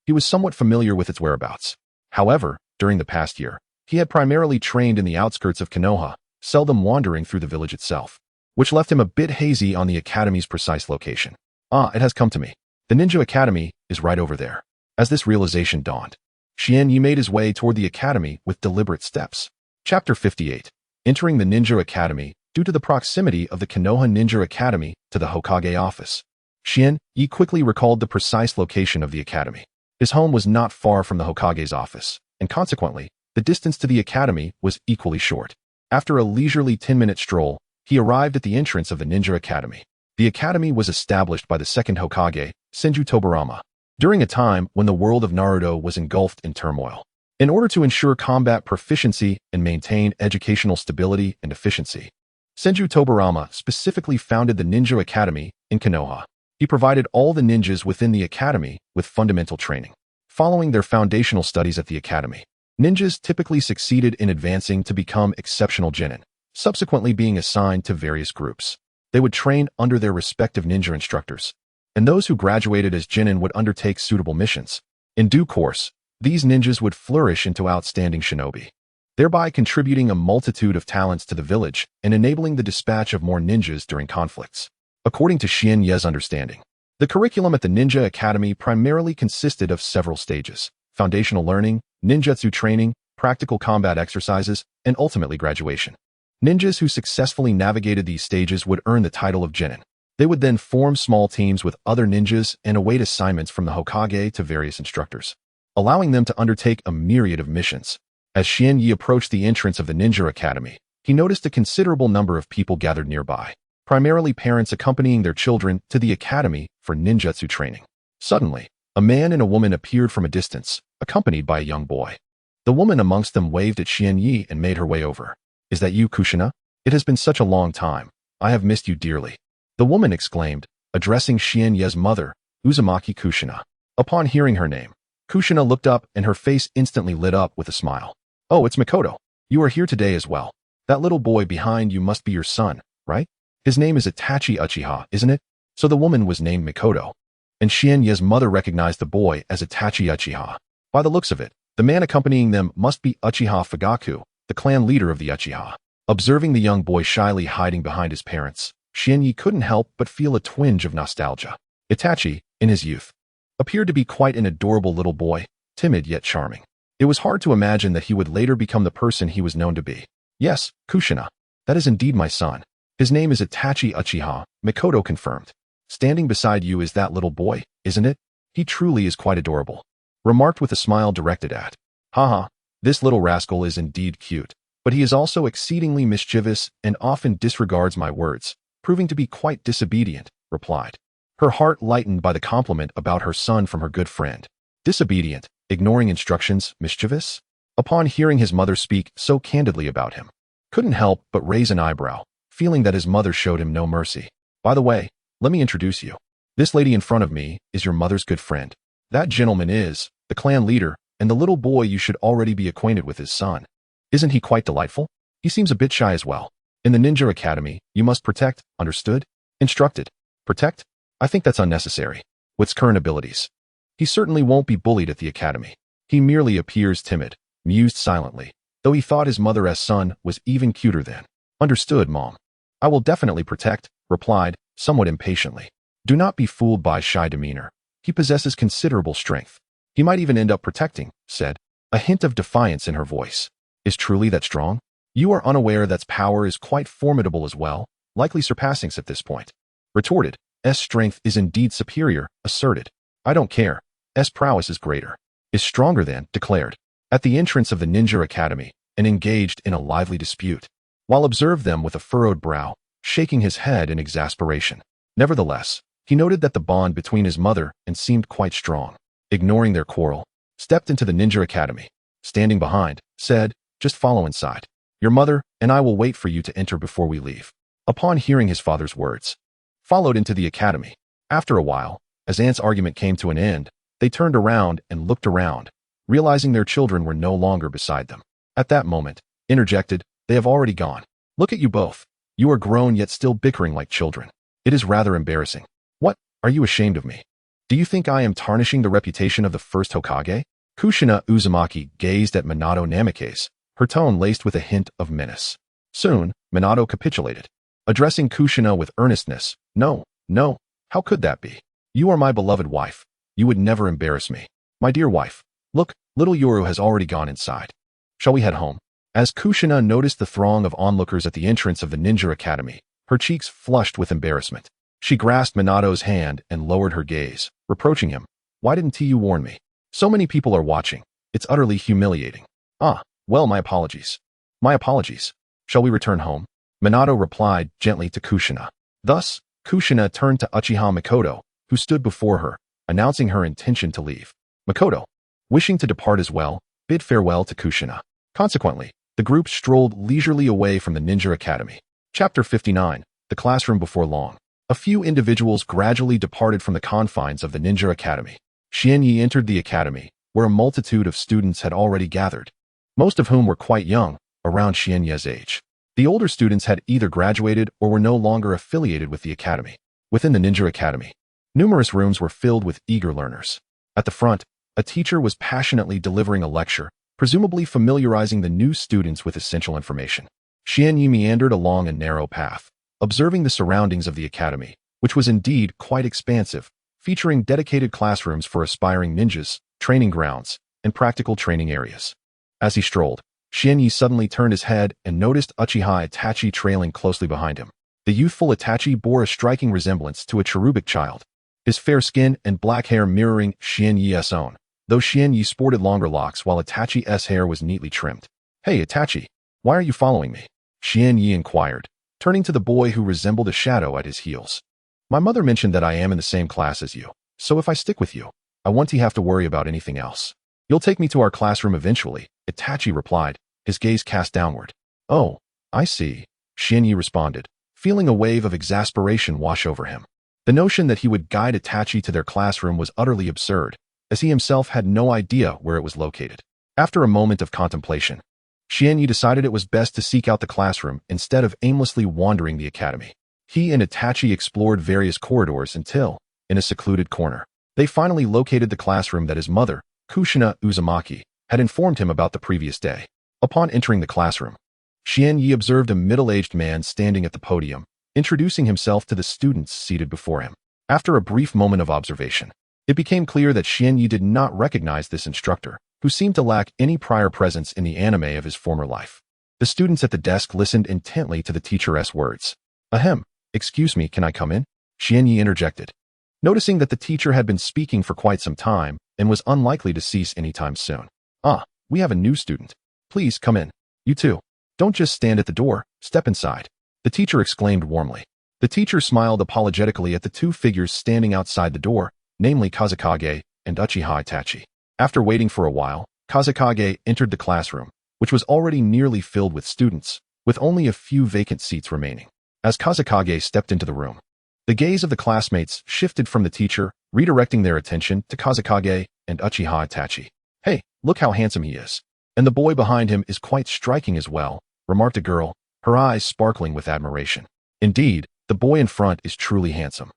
he was somewhat familiar with its whereabouts. However, during the past year, he had primarily trained in the outskirts of Konoha, seldom wandering through the village itself, which left him a bit hazy on the academy's precise location. Ah, it has come to me. The Ninja Academy is right over there. As this realization dawned, Xuanyi made his way toward the academy with deliberate steps. Chapter 58. Entering the Ninja Academy due to the proximity of the Konoha Ninja Academy to the Hokage office. Xuanyi quickly recalled the precise location of the academy. His home was not far from the Hokage's office, and consequently, the distance to the academy was equally short. After a leisurely 10-minute stroll, he arrived at the entrance of the Ninja Academy. The academy was established by the second Hokage, Senju Tobirama, during a time when the world of Naruto was engulfed in turmoil. In order to ensure combat proficiency and maintain educational stability and efficiency, Senju Tobirama specifically founded the Ninja Academy in Konoha. He provided all the ninjas within the academy with fundamental training. Following their foundational studies at the academy, ninjas typically succeeded in advancing to become exceptional genin, subsequently being assigned to various groups. They would train under their respective ninja instructors, and those who graduated as genin would undertake suitable missions. In due course, these ninjas would flourish into outstanding shinobi, thereby contributing a multitude of talents to the village and enabling the dispatch of more ninjas during conflicts. According to Xuanyi's understanding, the curriculum at the Ninja Academy primarily consisted of several stages: foundational learning, ninjutsu training, practical combat exercises, and ultimately graduation. Ninjas who successfully navigated these stages would earn the title of genin. They would then form small teams with other ninjas and await assignments from the Hokage to various instructors, allowing them to undertake a myriad of missions. As Xuanyi approached the entrance of the Ninja Academy, he noticed a considerable number of people gathered nearby, primarily parents accompanying their children to the academy for ninjutsu training. Suddenly, a man and a woman appeared from a distance, accompanied by a young boy. The woman amongst them waved at Xuanyi and made her way over. Is that you, Kushina? It has been such a long time. I have missed you dearly. The woman exclaimed, addressing Xuanyi's mother, Uzumaki Kushina. Upon hearing her name, Kushina looked up and her face instantly lit up with a smile. Oh, it's Makoto. You are here today as well. That little boy behind you must be your son, right? His name is Itachi Uchiha, isn't it? So the woman was named Makoto. And Shienya's mother recognized the boy as Itachi Uchiha. By the looks of it, the man accompanying them must be Uchiha Fugaku, the clan leader of the Uchiha. Observing the young boy shyly hiding behind his parents, Shienyi couldn't help but feel a twinge of nostalgia. Itachi, in his youth, appeared to be quite an adorable little boy, timid yet charming. It was hard to imagine that he would later become the person he was known to be. Yes, Kushina, that is indeed my son. His name is Itachi Uchiha, Makoto confirmed. Standing beside you is that little boy, isn't it? He truly is quite adorable. Remarked with a smile directed at. Haha, this little rascal is indeed cute, but he is also exceedingly mischievous and often disregards my words, proving to be quite disobedient, replied. Her heart lightened by the compliment about her son from her good friend. Disobedient, ignoring instructions, mischievous? Upon hearing his mother speak so candidly about him, couldn't help but raise an eyebrow, feeling that his mother showed him no mercy. By the way, let me introduce you. This lady in front of me is your mother's good friend. That gentleman is the clan leader, and the little boy you should already be acquainted with his son. Isn't he quite delightful? He seems a bit shy as well. In the ninja academy, you must protect, understood? Instructed. Protect? I think that's unnecessary. With current abilities, he certainly won't be bullied at the academy. He merely appears timid, mused silently, though he thought his mother's son was even cuter than. Understood, Mom. I will definitely protect, replied, somewhat impatiently. Do not be fooled by shy demeanor. He possesses considerable strength. He might even end up protecting, said, a hint of defiance in her voice. Is truly that strong? You are unaware that power is quite formidable as well, likely surpassing at this point. Retorted, S strength is indeed superior, asserted. I don't care. S prowess is greater. Is stronger than, declared. At the entrance of the ninja academy, and engaged in a lively dispute, while observed them with a furrowed brow, shaking his head in exasperation. Nevertheless, he noted that the bond between his mother and seemed quite strong. Ignoring their quarrel, stepped into the ninja academy. Standing behind, said, just follow inside. Your mother and I will wait for you to enter before we leave. Upon hearing his father's words, followed into the academy. After a while, as Aunt's argument came to an end, they turned around and looked around, realizing their children were no longer beside them. At that moment, interjected, they have already gone. Look at you both. You are grown yet still bickering like children. It is rather embarrassing. What? Are you ashamed of me? Do you think I am tarnishing the reputation of the first Hokage? Kushina Uzumaki gazed at Minato Namikaze, her tone laced with a hint of menace. Soon, Minato capitulated, addressing Kushina with earnestness. No, no, how could that be? You are my beloved wife. You would never embarrass me. My dear wife, look, little Yoru has already gone inside. Shall we head home? As Kushina noticed the throng of onlookers at the entrance of the ninja academy, her cheeks flushed with embarrassment. She grasped Minato's hand and lowered her gaze, reproaching him. Why didn't you warn me? So many people are watching. It's utterly humiliating. Ah, well, my apologies. My apologies. Shall we return home? Minato replied gently to Kushina. Thus, Kushina turned to Uchiha Makoto, who stood before her, announcing her intention to leave. Makoto, wishing to depart as well, bid farewell to Kushina. Consequently, the group strolled leisurely away from the ninja academy. Chapter 59, The Classroom Before Long. A few individuals gradually departed from the confines of the ninja academy. Shienyi entered the academy, where a multitude of students had already gathered, most of whom were quite young, around Shienya's age. The older students had either graduated or were no longer affiliated with the academy. Within the ninja academy, numerous rooms were filled with eager learners. At the front, a teacher was passionately delivering a lecture, presumably familiarizing the new students with essential information. Shienyi meandered along a narrow path, observing the surroundings of the academy, which was indeed quite expansive, featuring dedicated classrooms for aspiring ninjas, training grounds, and practical training areas. As he strolled, Shienyi suddenly turned his head and noticed Uchiha Itachi trailing closely behind him. The youthful Itachi bore a striking resemblance to a cherubic child, his fair skin and black hair mirroring Shienyi's own, though Shienyi sported longer locks while Itachi's hair was neatly trimmed. Hey Itachi, why are you following me? Shienyi inquired, turning to the boy who resembled a shadow at his heels. My mother mentioned that I am in the same class as you, so if I stick with you, I won't have to worry about anything else. You'll take me to our classroom eventually, Itachi replied, his gaze cast downward. Oh, I see, Shienyi responded, feeling a wave of exasperation wash over him. The notion that he would guide Itachi to their classroom was utterly absurd, as he himself had no idea where it was located. After a moment of contemplation, Xianyi decided it was best to seek out the classroom instead of aimlessly wandering the academy. He and Itachi explored various corridors until, in a secluded corner, they finally located the classroom that his mother, Kushina Uzumaki, had informed him about the previous day. Upon entering the classroom, Xianyi observed a middle-aged man standing at the podium, introducing himself to the students seated before him. After a brief moment of observation, it became clear that Xianyi did not recognize this instructor, who seemed to lack any prior presence in the anime of his former life. The students at the desk listened intently to the teacher's words. Ahem, excuse me, can I come in? Xianyi interjected, noticing that the teacher had been speaking for quite some time and was unlikely to cease anytime soon. Ah, we have a new student. Please come in. You too. Don't just stand at the door, step inside. The teacher exclaimed warmly. The teacher smiled apologetically at the two figures standing outside the door, namely Kazekage and Uchiha Itachi. After waiting for a while, Kazekage entered the classroom, which was already nearly filled with students, with only a few vacant seats remaining. As Kazekage stepped into the room, the gaze of the classmates shifted from the teacher, redirecting their attention to Kazekage and Uchiha Itachi. Hey, look how handsome he is. And the boy behind him is quite striking as well, remarked a girl, her eyes sparkling with admiration. Indeed, the boy in front is truly handsome.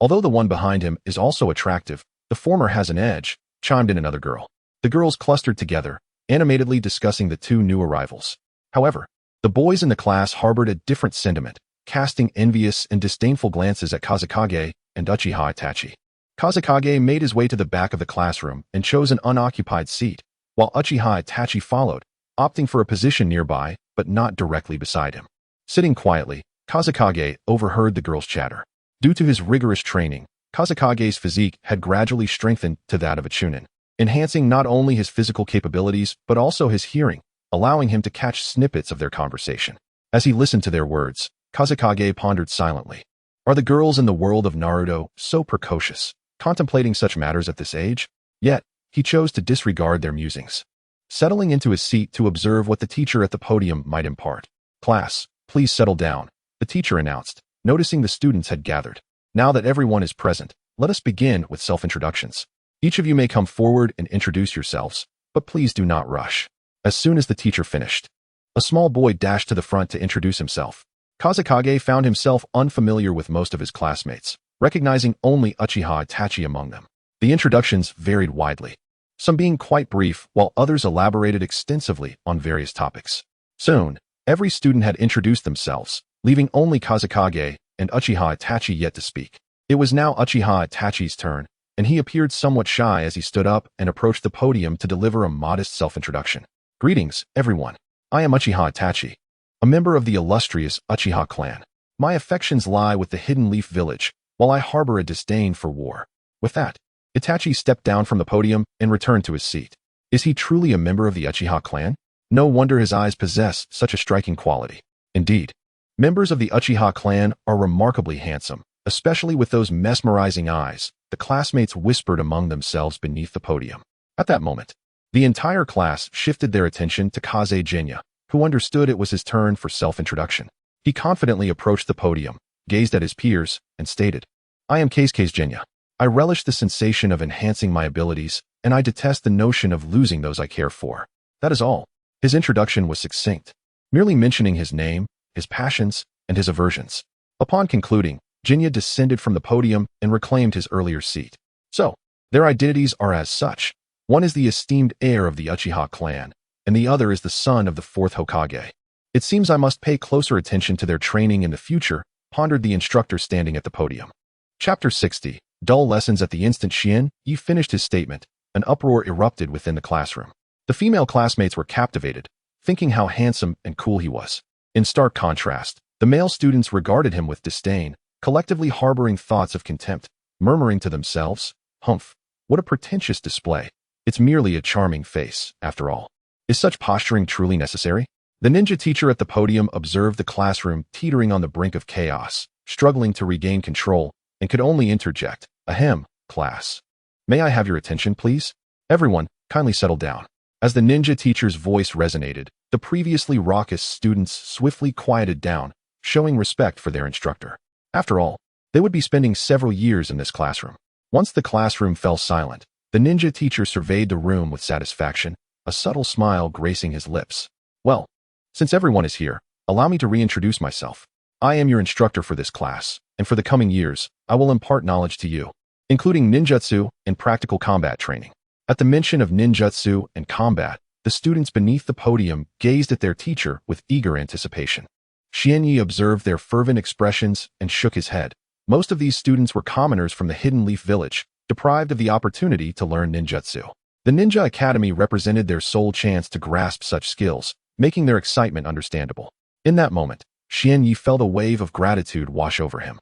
Although the one behind him is also attractive, the former has an edge, chimed in another girl. The girls clustered together, animatedly discussing the two new arrivals. However, the boys in the class harbored a different sentiment, casting envious and disdainful glances at Kazekage and Uchiha Itachi. Kazekage made his way to the back of the classroom and chose an unoccupied seat, while Uchiha Itachi followed, opting for a position nearby, but not directly beside him. Sitting quietly, Kazekage overheard the girls' chatter. Due to his rigorous training, Kazekage's physique had gradually strengthened to that of a chunin, enhancing not only his physical capabilities but also his hearing, allowing him to catch snippets of their conversation. As he listened to their words, Kazekage pondered silently. Are the girls in the world of Naruto so precocious, contemplating such matters at this age? Yet, he chose to disregard their musings. Settling into his seat to observe what the teacher at the podium might impart. Class, please settle down, the teacher announced, noticing the students had gathered. Now that everyone is present, let us begin with self-introductions. Each of you may come forward and introduce yourselves, but please do not rush. As soon as the teacher finished, a small boy dashed to the front to introduce himself. Kazekage found himself unfamiliar with most of his classmates, recognizing only Uchiha Itachi among them. The introductions varied widely, some being quite brief while others elaborated extensively on various topics. Soon, every student had introduced themselves, leaving only Kazekage and Uchiha Itachi yet to speak. It was now Uchiha Itachi's turn, and he appeared somewhat shy as he stood up and approached the podium to deliver a modest self-introduction. Greetings, everyone. I am Uchiha Itachi, a member of the illustrious Uchiha clan. My affections lie with the Hidden Leaf Village, while I harbor a disdain for war. With that, Itachi stepped down from the podium and returned to his seat. Is he truly a member of the Uchiha clan? No wonder his eyes possess such a striking quality. Indeed, members of the Uchiha clan are remarkably handsome, especially with those mesmerizing eyes, the classmates whispered among themselves beneath the podium. At that moment, the entire class shifted their attention to Kaze Genya, who understood it was his turn for self-introduction. He confidently approached the podium, gazed at his peers, and stated, I am Kaze Genya. I relish the sensation of enhancing my abilities, and I detest the notion of losing those I care for. That is all. His introduction was succinct, merely mentioning his name, his passions, and his aversions. Upon concluding, Genya descended from the podium and reclaimed his earlier seat. So, their identities are as such. One is the esteemed heir of the Uchiha clan, and the other is the son of the fourth Hokage. It seems I must pay closer attention to their training in the future, pondered the instructor standing at the podium. Chapter 60. Dull lessons. At the instant Xianyi finished his statement, an uproar erupted within the classroom. The female classmates were captivated, thinking how handsome and cool he was. In stark contrast, the male students regarded him with disdain, collectively harboring thoughts of contempt, murmuring to themselves, humph, what a pretentious display. It's merely a charming face, after all. Is such posturing truly necessary? The ninja teacher at the podium observed the classroom teetering on the brink of chaos, struggling to regain control, and could only interject, ahem, class. May I have your attention, please? Everyone, kindly settle down. As the ninja teacher's voice resonated, the previously raucous students swiftly quieted down, showing respect for their instructor. After all, They would be spending several years in this classroom. Once the classroom fell silent, the ninja teacher surveyed the room with satisfaction, a subtle smile gracing his lips. Well, since everyone is here, allow me to reintroduce myself. I am your instructor for this class, and for the coming years, I will impart knowledge to you, including ninjutsu and practical combat training. At the mention of ninjutsu and combat, the students beneath the podium gazed at their teacher with eager anticipation. Xianyi observed their fervent expressions and shook his head. Most of these students were commoners from the Hidden Leaf Village, deprived of the opportunity to learn ninjutsu. The Ninja Academy represented their sole chance to grasp such skills, making their excitement understandable. In that moment, Xianyi felt a wave of gratitude wash over him.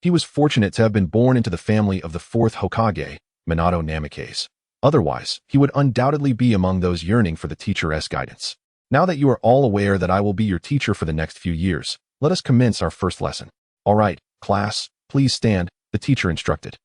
He was fortunate to have been born into the family of the fourth Hokage, Minato Namikaze. Otherwise, he would undoubtedly be among those yearning for the teacher's guidance. Now that you are all aware that I will be your teacher for the next few years, let us commence our first lesson. All right, class, please stand, the teacher instructed.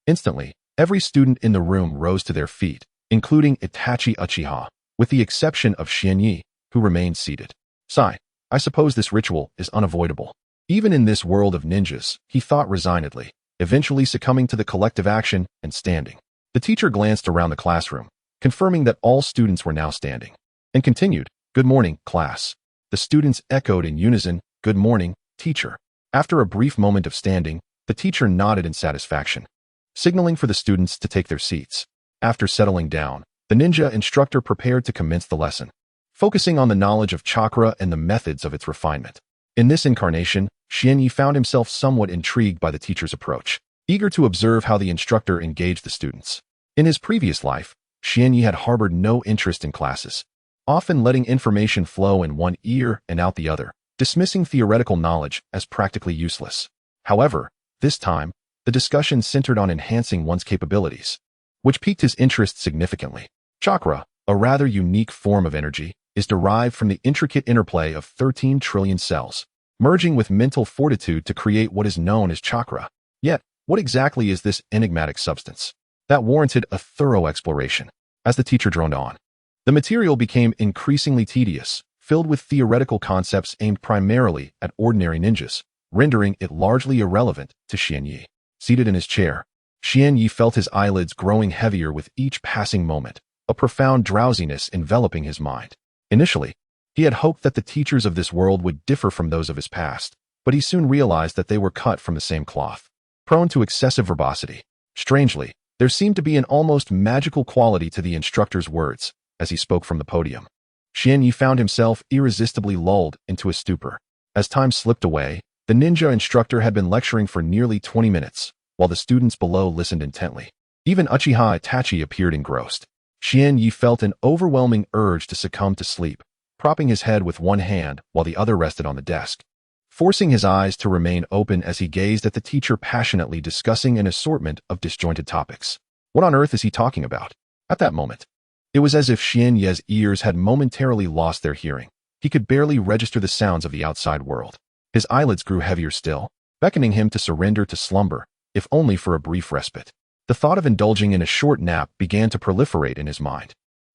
Instantly, every student in the room rose to their feet, including Itachi Uchiha, with the exception of Xianyi, who remained seated. Sigh, I suppose this ritual is unavoidable. Even in this world of ninjas, he thought resignedly, eventually succumbing to the collective action and standing. The teacher glanced around the classroom, confirming that all students were now standing, and continued, "Good morning, class." The students echoed in unison, "Good morning, teacher." After a brief moment of standing, the teacher nodded in satisfaction, signaling for the students to take their seats. After settling down, the ninja instructor prepared to commence the lesson, focusing on the knowledge of chakra and the methods of its refinement. In this incarnation, Xianyi found himself somewhat intrigued by the teacher's approach, eager to observe how the instructor engaged the students. In his previous life, Xianyi had harbored no interest in classes, often letting information flow in one ear and out the other, dismissing theoretical knowledge as practically useless. However, this time, the discussion centered on enhancing one's capabilities, which piqued his interest significantly. Chakra, a rather unique form of energy, is derived from the intricate interplay of 13 trillion cells, merging with mental fortitude to create what is known as chakra. Yet, what exactly is this enigmatic substance? That warranted a thorough exploration. As the teacher droned on, the material became increasingly tedious, filled with theoretical concepts aimed primarily at ordinary ninjas, rendering it largely irrelevant to Xianyi. Seated in his chair, Xianyi felt his eyelids growing heavier with each passing moment, a profound drowsiness enveloping his mind. Initially, he had hoped that the teachers of this world would differ from those of his past, but he soon realized that they were cut from the same cloth, prone to excessive verbosity. Strangely, there seemed to be an almost magical quality to the instructor's words as he spoke from the podium. Xianyi found himself irresistibly lulled into a stupor. As time slipped away, the ninja instructor had been lecturing for nearly 20 minutes, while the students below listened intently. Even Uchiha Itachi appeared engrossed. Xianyi felt an overwhelming urge to succumb to sleep, propping his head with one hand while the other rested on the desk, forcing his eyes to remain open as he gazed at the teacher passionately discussing an assortment of disjointed topics. What on earth is he talking about? At that moment, it was as if Xianyi's ears had momentarily lost their hearing. He could barely register the sounds of the outside world. His eyelids grew heavier still, beckoning him to surrender to slumber, if only for a brief respite. The thought of indulging in a short nap began to proliferate in his mind.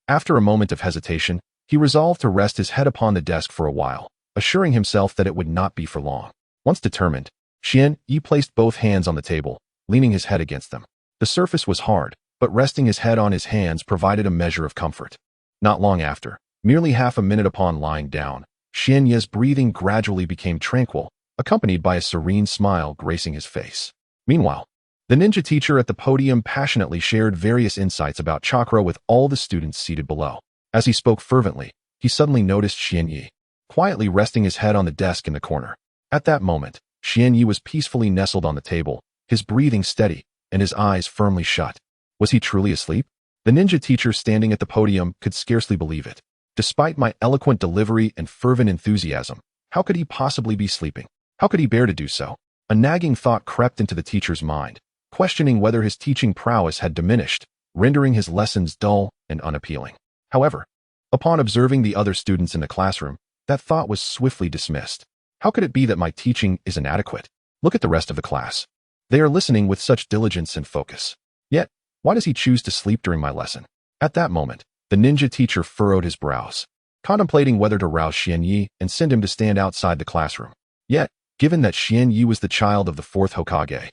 After a moment of hesitation, he resolved to rest his head upon the desk for a while, assuring himself that it would not be for long. Once determined, Xianyi placed both hands on the table, leaning his head against them. The surface was hard, but resting his head on his hands provided a measure of comfort. Not long after, merely half a minute upon lying down, Xianyi's breathing gradually became tranquil, accompanied by a serene smile gracing his face. Meanwhile, the ninja teacher at the podium passionately shared various insights about chakra with all the students seated below. As he spoke fervently, he suddenly noticed Xianyi, quietly resting his head on the desk in the corner. At that moment, Xianyi was peacefully nestled on the table, his breathing steady, and his eyes firmly shut. Was he truly asleep? The ninja teacher standing at the podium could scarcely believe it. Despite my eloquent delivery and fervent enthusiasm, how could he possibly be sleeping? How could he bear to do so? A nagging thought crept into the teacher's mind, questioning whether his teaching prowess had diminished, rendering his lessons dull and unappealing. However, upon observing the other students in the classroom, that thought was swiftly dismissed. How could it be that my teaching is inadequate? Look at the rest of the class. They are listening with such diligence and focus. Yet, why does he choose to sleep during my lesson? At that moment, the ninja teacher furrowed his brows, contemplating whether to rouse Xianyi and send him to stand outside the classroom. Yet, given that Xianyi was the child of the fourth Hokage,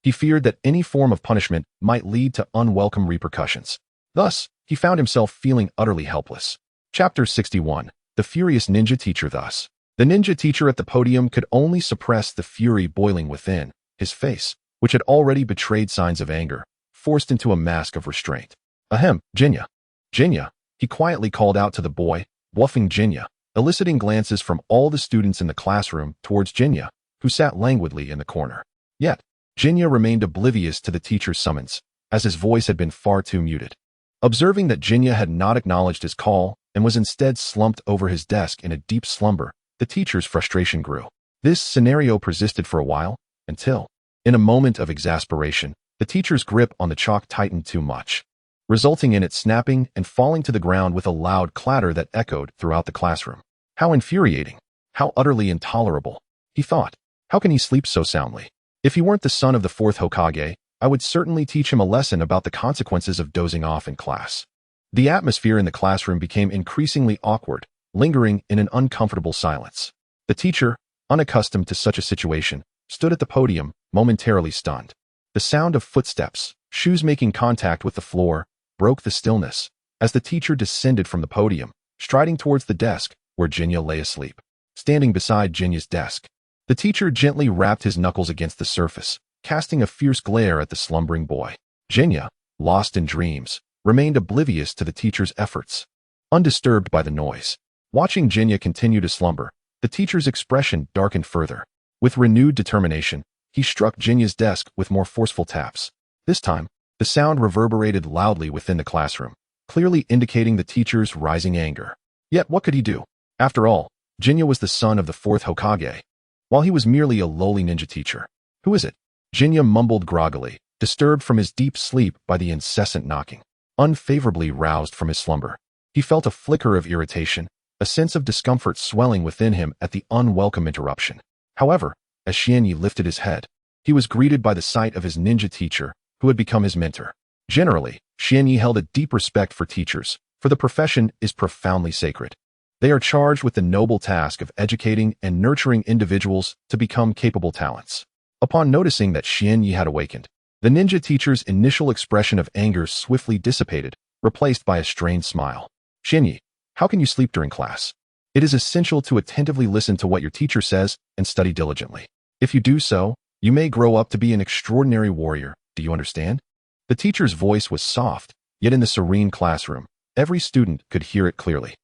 He feared that any form of punishment might lead to unwelcome repercussions. Thus, he found himself feeling utterly helpless. Chapter 61. The Furious Ninja Teacher. Thus, the ninja teacher at the podium could only suppress the fury boiling within. His face, which had already betrayed signs of anger, forced into a mask of restraint. Ahem, Jinya. Jinya, he quietly called out to the boy, bluffing Jinya, eliciting glances from all the students in the classroom towards Jinya, who sat languidly in the corner. Yet, Jinya remained oblivious to the teacher's summons, as his voice had been far too muted. Observing that Jinya had not acknowledged his call and was instead slumped over his desk in a deep slumber, the teacher's frustration grew. This scenario persisted for a while, until, in a moment of exasperation, the teacher's grip on the chalk tightened too much, resulting in it snapping and falling to the ground with a loud clatter that echoed throughout the classroom. How infuriating! How utterly intolerable! He thought. How can he sleep so soundly? If he weren't the son of the fourth Hokage, I would certainly teach him a lesson about the consequences of dozing off in class. The atmosphere in the classroom became increasingly awkward, lingering in an uncomfortable silence. The teacher, unaccustomed to such a situation, stood at the podium, momentarily stunned. The sound of footsteps, shoes making contact with the floor, broke the stillness, as the teacher descended from the podium, striding towards the desk where Jinya lay asleep. Standing beside Jinya's desk, the teacher gently rapped his knuckles against the surface, casting a fierce glare at the slumbering boy. Jinya, lost in dreams, remained oblivious to the teacher's efforts, undisturbed by the noise. Watching Jinya continue to slumber, the teacher's expression darkened further. With renewed determination, he struck Jinya's desk with more forceful taps. This time, the sound reverberated loudly within the classroom, clearly indicating the teacher's rising anger. Yet what could he do? After all, Jinya was the son of the fourth Hokage, while he was merely a lowly ninja teacher. Who is it? Jinya mumbled groggily, disturbed from his deep sleep by the incessant knocking. Unfavorably roused from his slumber, he felt a flicker of irritation, a sense of discomfort swelling within him at the unwelcome interruption. However, as Xianyi lifted his head, he was greeted by the sight of his ninja teacher, who had become his mentor. Generally, Xianyi held a deep respect for teachers, for the profession is profoundly sacred. They are charged with the noble task of educating and nurturing individuals to become capable talents. Upon noticing that Xianyi had awakened, the ninja teacher's initial expression of anger swiftly dissipated, replaced by a strained smile. Xianyi, how can you sleep during class? It is essential to attentively listen to what your teacher says and study diligently. If you do so, you may grow up to be an extraordinary warrior. Do you understand? The teacher's voice was soft, yet in the serene classroom, every student could hear it clearly.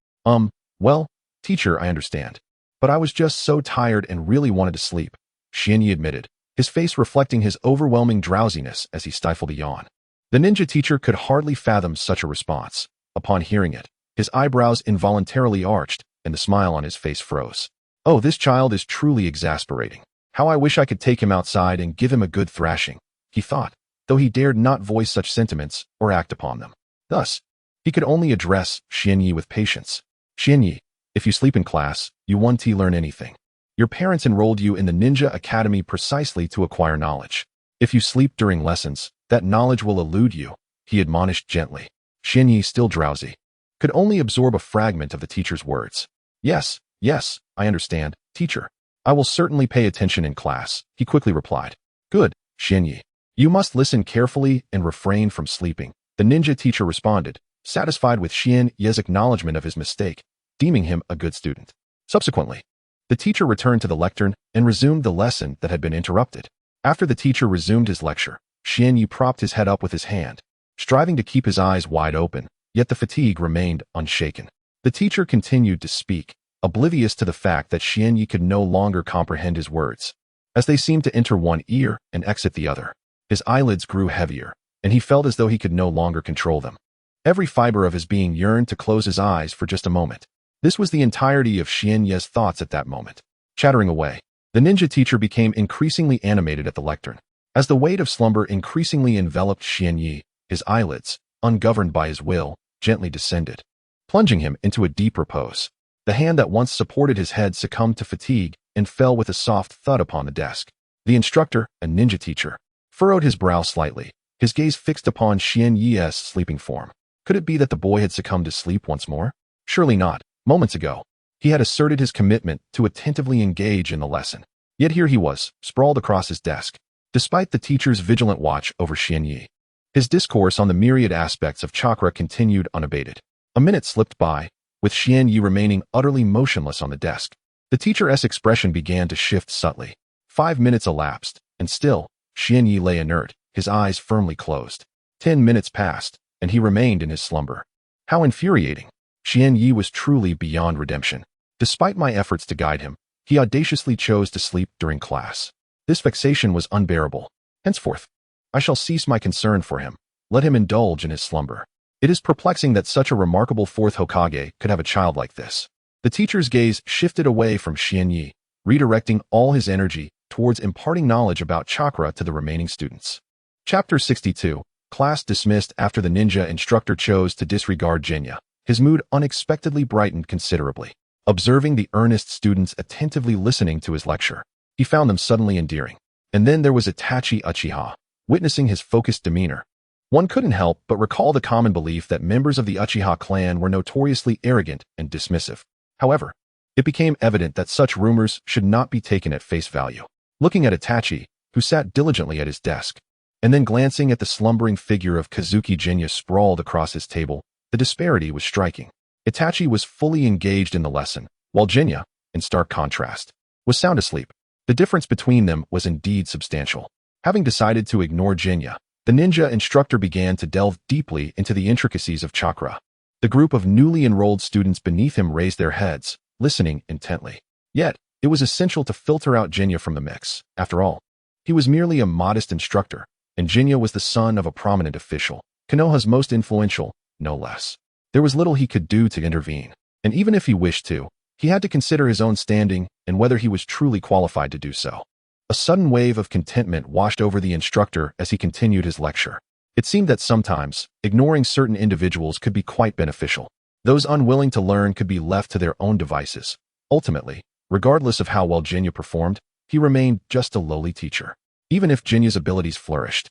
Well, teacher, I understand. But I was just so tired and really wanted to sleep, Xianyi admitted, his face reflecting his overwhelming drowsiness as he stifled a yawn. The ninja teacher could hardly fathom such a response. Upon hearing it, his eyebrows involuntarily arched, and the smile on his face froze. Oh, this child is truly exasperating. How I wish I could take him outside and give him a good thrashing, he thought, though he dared not voice such sentiments or act upon them. Thus, he could only address Xianyi with patience. Xianyi, if you sleep in class, you won't learn anything. Your parents enrolled you in the Ninja Academy precisely to acquire knowledge. If you sleep during lessons, that knowledge will elude you, he admonished gently. Xianyi, still drowsy, could only absorb a fragment of the teacher's words. Yes, I understand, teacher. I will certainly pay attention in class, he quickly replied. Good, Xianyi. You must listen carefully and refrain from sleeping, the ninja teacher responded, satisfied with Xianyi's acknowledgement of his mistake, deeming him a good student. Subsequently, the teacher returned to the lectern and resumed the lesson that had been interrupted. After the teacher resumed his lecture, Xianyi propped his head up with his hand, striving to keep his eyes wide open, yet the fatigue remained unshaken. The teacher continued to speak, oblivious to the fact that Xianyi could no longer comprehend his words, as they seemed to enter one ear and exit the other. His eyelids grew heavier, and he felt as though he could no longer control them. Every fiber of his being yearned to close his eyes for just a moment. This was the entirety of Xianyi's thoughts at that moment. Chattering away, the ninja teacher became increasingly animated at the lectern. As the weight of slumber increasingly enveloped Xianyi, his eyelids, ungoverned by his will, gently descended, plunging him into a deep repose. The hand that once supported his head succumbed to fatigue and fell with a soft thud upon the desk. The instructor, a ninja teacher, furrowed his brow slightly, his gaze fixed upon Xianyi's sleeping form. Could it be that the boy had succumbed to sleep once more? Surely not. Moments ago, he had asserted his commitment to attentively engage in the lesson. Yet here he was, sprawled across his desk, despite the teacher's vigilant watch over Xianyi. His discourse on the myriad aspects of chakra continued unabated. A minute slipped by, with Xianyi remaining utterly motionless on the desk. The teacher's expression began to shift subtly. 5 minutes elapsed, and still, Xianyi lay inert, his eyes firmly closed. 10 minutes passed, and he remained in his slumber. How infuriating! Xianyi was truly beyond redemption. Despite my efforts to guide him, he audaciously chose to sleep during class. This vexation was unbearable. Henceforth, I shall cease my concern for him. Let him indulge in his slumber. It is perplexing that such a remarkable fourth Hokage could have a child like this. The teacher's gaze shifted away from Xianyi, redirecting all his energy towards imparting knowledge about chakra to the remaining students. Chapter 62. Class dismissed after the ninja instructor chose to disregard Jinya. His mood unexpectedly brightened considerably. Observing the earnest students attentively listening to his lecture, he found them suddenly endearing. And then there was Itachi Uchiha. Witnessing his focused demeanor, one couldn't help but recall the common belief that members of the Uchiha clan were notoriously arrogant and dismissive. However, it became evident that such rumors should not be taken at face value. Looking at Itachi, who sat diligently at his desk, and then glancing at the slumbering figure of Kazuki Jinya sprawled across his table, the disparity was striking. Itachi was fully engaged in the lesson, while Jinya, in stark contrast, was sound asleep. The difference between them was indeed substantial. Having decided to ignore Jinya, the ninja instructor began to delve deeply into the intricacies of chakra. The group of newly enrolled students beneath him raised their heads, listening intently. Yet, it was essential to filter out Jinya from the mix. After all, he was merely a modest instructor, and Jinya was the son of a prominent official, Konoha's most influential, no less. There was little he could do to intervene, and even if he wished to, he had to consider his own standing and whether he was truly qualified to do so. A sudden wave of contentment washed over the instructor as he continued his lecture. It seemed that sometimes, ignoring certain individuals could be quite beneficial. Those unwilling to learn could be left to their own devices. Ultimately, regardless of how well Jinya performed, he remained just a lowly teacher. Even if Jinya's abilities flourished,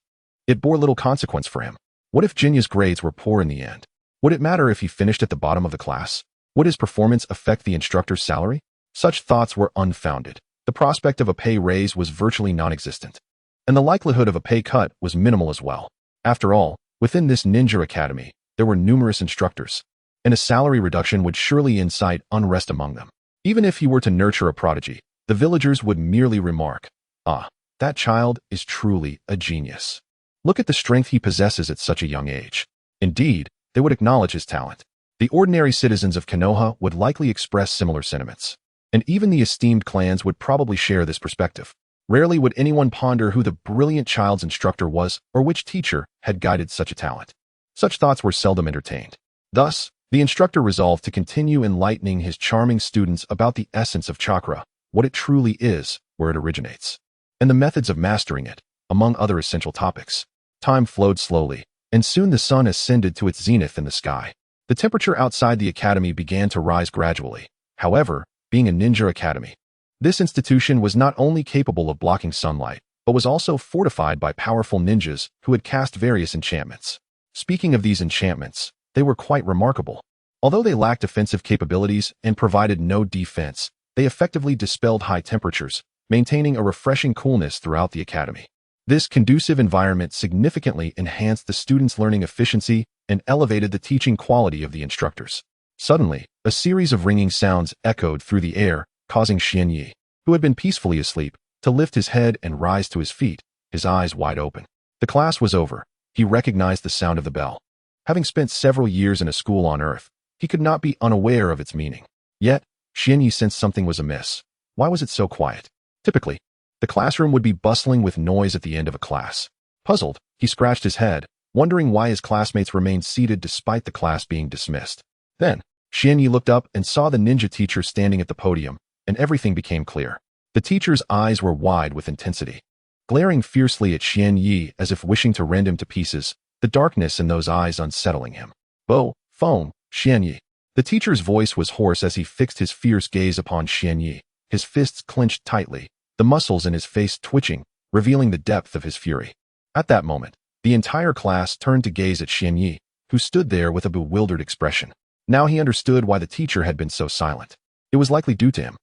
it bore little consequence for him. What if Jinya's grades were poor in the end? Would it matter if he finished at the bottom of the class? Would his performance affect the instructor's salary? Such thoughts were unfounded. The prospect of a pay raise was virtually non-existent, and the likelihood of a pay cut was minimal as well. After all, within this ninja academy, there were numerous instructors, and a salary reduction would surely incite unrest among them. Even if he were to nurture a prodigy, the villagers would merely remark, "Ah, that child is truly a genius. Look at the strength he possesses at such a young age." Indeed, they would acknowledge his talent. The ordinary citizens of Konoha would likely express similar sentiments, and even the esteemed clans would probably share this perspective. Rarely would anyone ponder who the brilliant child's instructor was or which teacher had guided such a talent. Such thoughts were seldom entertained. Thus, the instructor resolved to continue enlightening his charming students about the essence of chakra, what it truly is, where it originates, and the methods of mastering it, among other essential topics. Time flowed slowly, and soon the sun ascended to its zenith in the sky. The temperature outside the academy began to rise gradually. However, being a ninja academy, this institution was not only capable of blocking sunlight, but was also fortified by powerful ninjas who had cast various enchantments. Speaking of these enchantments, they were quite remarkable. Although they lacked offensive capabilities and provided no defense, they effectively dispelled high temperatures, maintaining a refreshing coolness throughout the academy. This conducive environment significantly enhanced the students' learning efficiency and elevated the teaching quality of the instructors. Suddenly, a series of ringing sounds echoed through the air, causing Xianyi, who had been peacefully asleep, to lift his head and rise to his feet, his eyes wide open. The class was over. He recognized the sound of the bell. Having spent several years in a school on Earth, he could not be unaware of its meaning. Yet, Xianyi sensed something was amiss. Why was it so quiet? Typically, the classroom would be bustling with noise at the end of a class. Puzzled, he scratched his head, wondering why his classmates remained seated despite the class being dismissed. Then, Xianyi looked up and saw the ninja teacher standing at the podium, and everything became clear. The teacher's eyes were wide with intensity. Glaring fiercely at Xianyi as if wishing to rend him to pieces, the darkness in those eyes unsettling him. Phone, Xianyi. The teacher's voice was hoarse as he fixed his fierce gaze upon Xianyi, his fists clenched tightly, the muscles in his face twitching, revealing the depth of his fury. At that moment, the entire class turned to gaze at Xianyi, who stood there with a bewildered expression. Now he understood why the teacher had been so silent. It was likely due to him.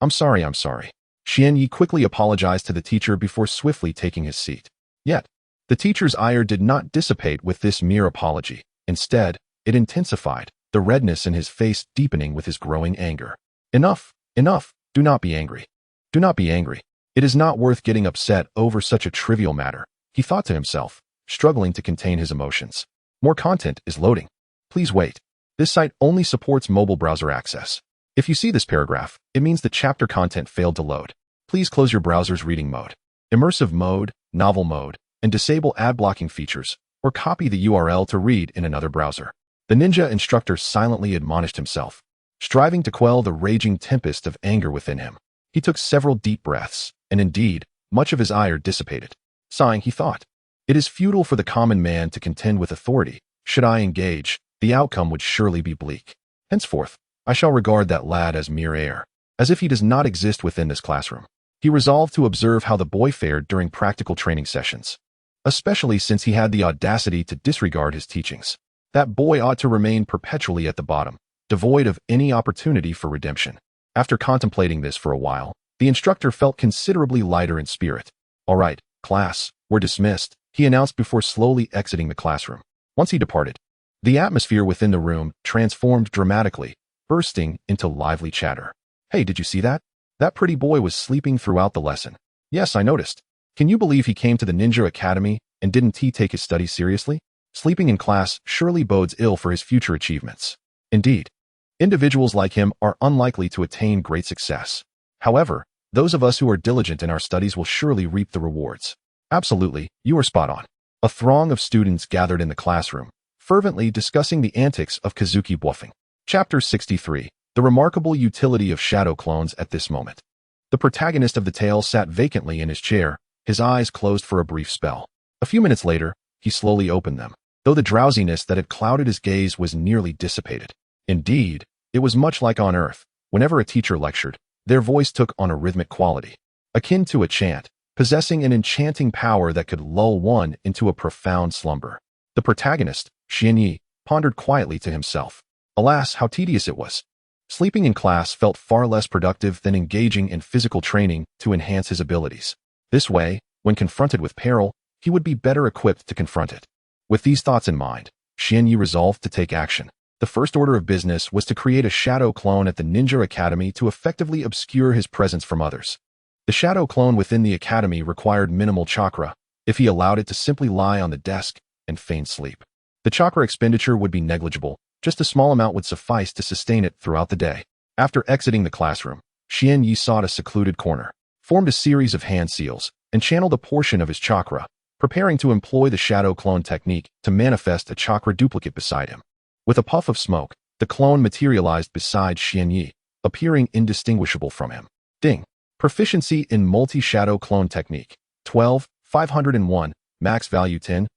I'm sorry. Xianyi quickly apologized to the teacher before swiftly taking his seat. Yet, the teacher's ire did not dissipate with this mere apology. Instead, it intensified, the redness in his face deepening with his growing anger. Enough, enough, do not be angry. Do not be angry. It is not worth getting upset over such a trivial matter, he thought to himself, struggling to contain his emotions. More content is loading. Please wait. This site only supports mobile browser access. If you see this paragraph, it means that chapter content failed to load. Please close your browser's reading mode, immersive mode, novel mode, and disable ad blocking features, or copy the URL to read in another browser. The ninja instructor silently admonished himself, striving to quell the raging tempest of anger within him. He took several deep breaths, and indeed, much of his ire dissipated. Sighing, he thought, "It is futile for the common man to contend with authority. Should I engage, the outcome would surely be bleak. Henceforth, I shall regard that lad as mere air, as if he does not exist within this classroom." He resolved to observe how the boy fared during practical training sessions, especially since he had the audacity to disregard his teachings. That boy ought to remain perpetually at the bottom, devoid of any opportunity for redemption. After contemplating this for a while, the instructor felt considerably lighter in spirit. "All right, class, we're dismissed," he announced before slowly exiting the classroom. Once he departed, the atmosphere within the room transformed dramatically, bursting into lively chatter. "Hey, did you see that? That pretty boy was sleeping throughout the lesson." "Yes, I noticed. Can you believe he came to the Ninja Academy and didn't he take his studies seriously? Sleeping in class surely bodes ill for his future achievements." Indeed, individuals like him are unlikely to attain great success. However, those of us who are diligent in our studies will surely reap the rewards. Absolutely, you are spot on. A throng of students gathered in the classroom, fervently discussing the antics of Kazuki bluffing. Chapter 63. The remarkable utility of shadow clones at this moment. The protagonist of the tale sat vacantly in his chair, his eyes closed for a brief spell. A few minutes later, he slowly opened them, though the drowsiness that had clouded his gaze was nearly dissipated. Indeed, it was much like on Earth. Whenever a teacher lectured, their voice took on a rhythmic quality, akin to a chant, possessing an enchanting power that could lull one into a profound slumber. The protagonist, Xianyi, pondered quietly to himself. Alas, how tedious it was. Sleeping in class felt far less productive than engaging in physical training to enhance his abilities. This way, when confronted with peril, he would be better equipped to confront it. With these thoughts in mind, Xianyi resolved to take action. The first order of business was to create a shadow clone at the Ninja Academy to effectively obscure his presence from others. The shadow clone within the academy required minimal chakra, if he allowed it to simply lie on the desk and feign sleep. The chakra expenditure would be negligible, just a small amount would suffice to sustain it throughout the day. After exiting the classroom, Xianyi sought a secluded corner, formed a series of hand seals, and channeled a portion of his chakra, preparing to employ the shadow clone technique to manifest a chakra duplicate beside him. With a puff of smoke, the clone materialized beside Xianyi, appearing indistinguishable from him. Ding. Proficiency in multi-shadow clone technique. 12,501, max value 10,000.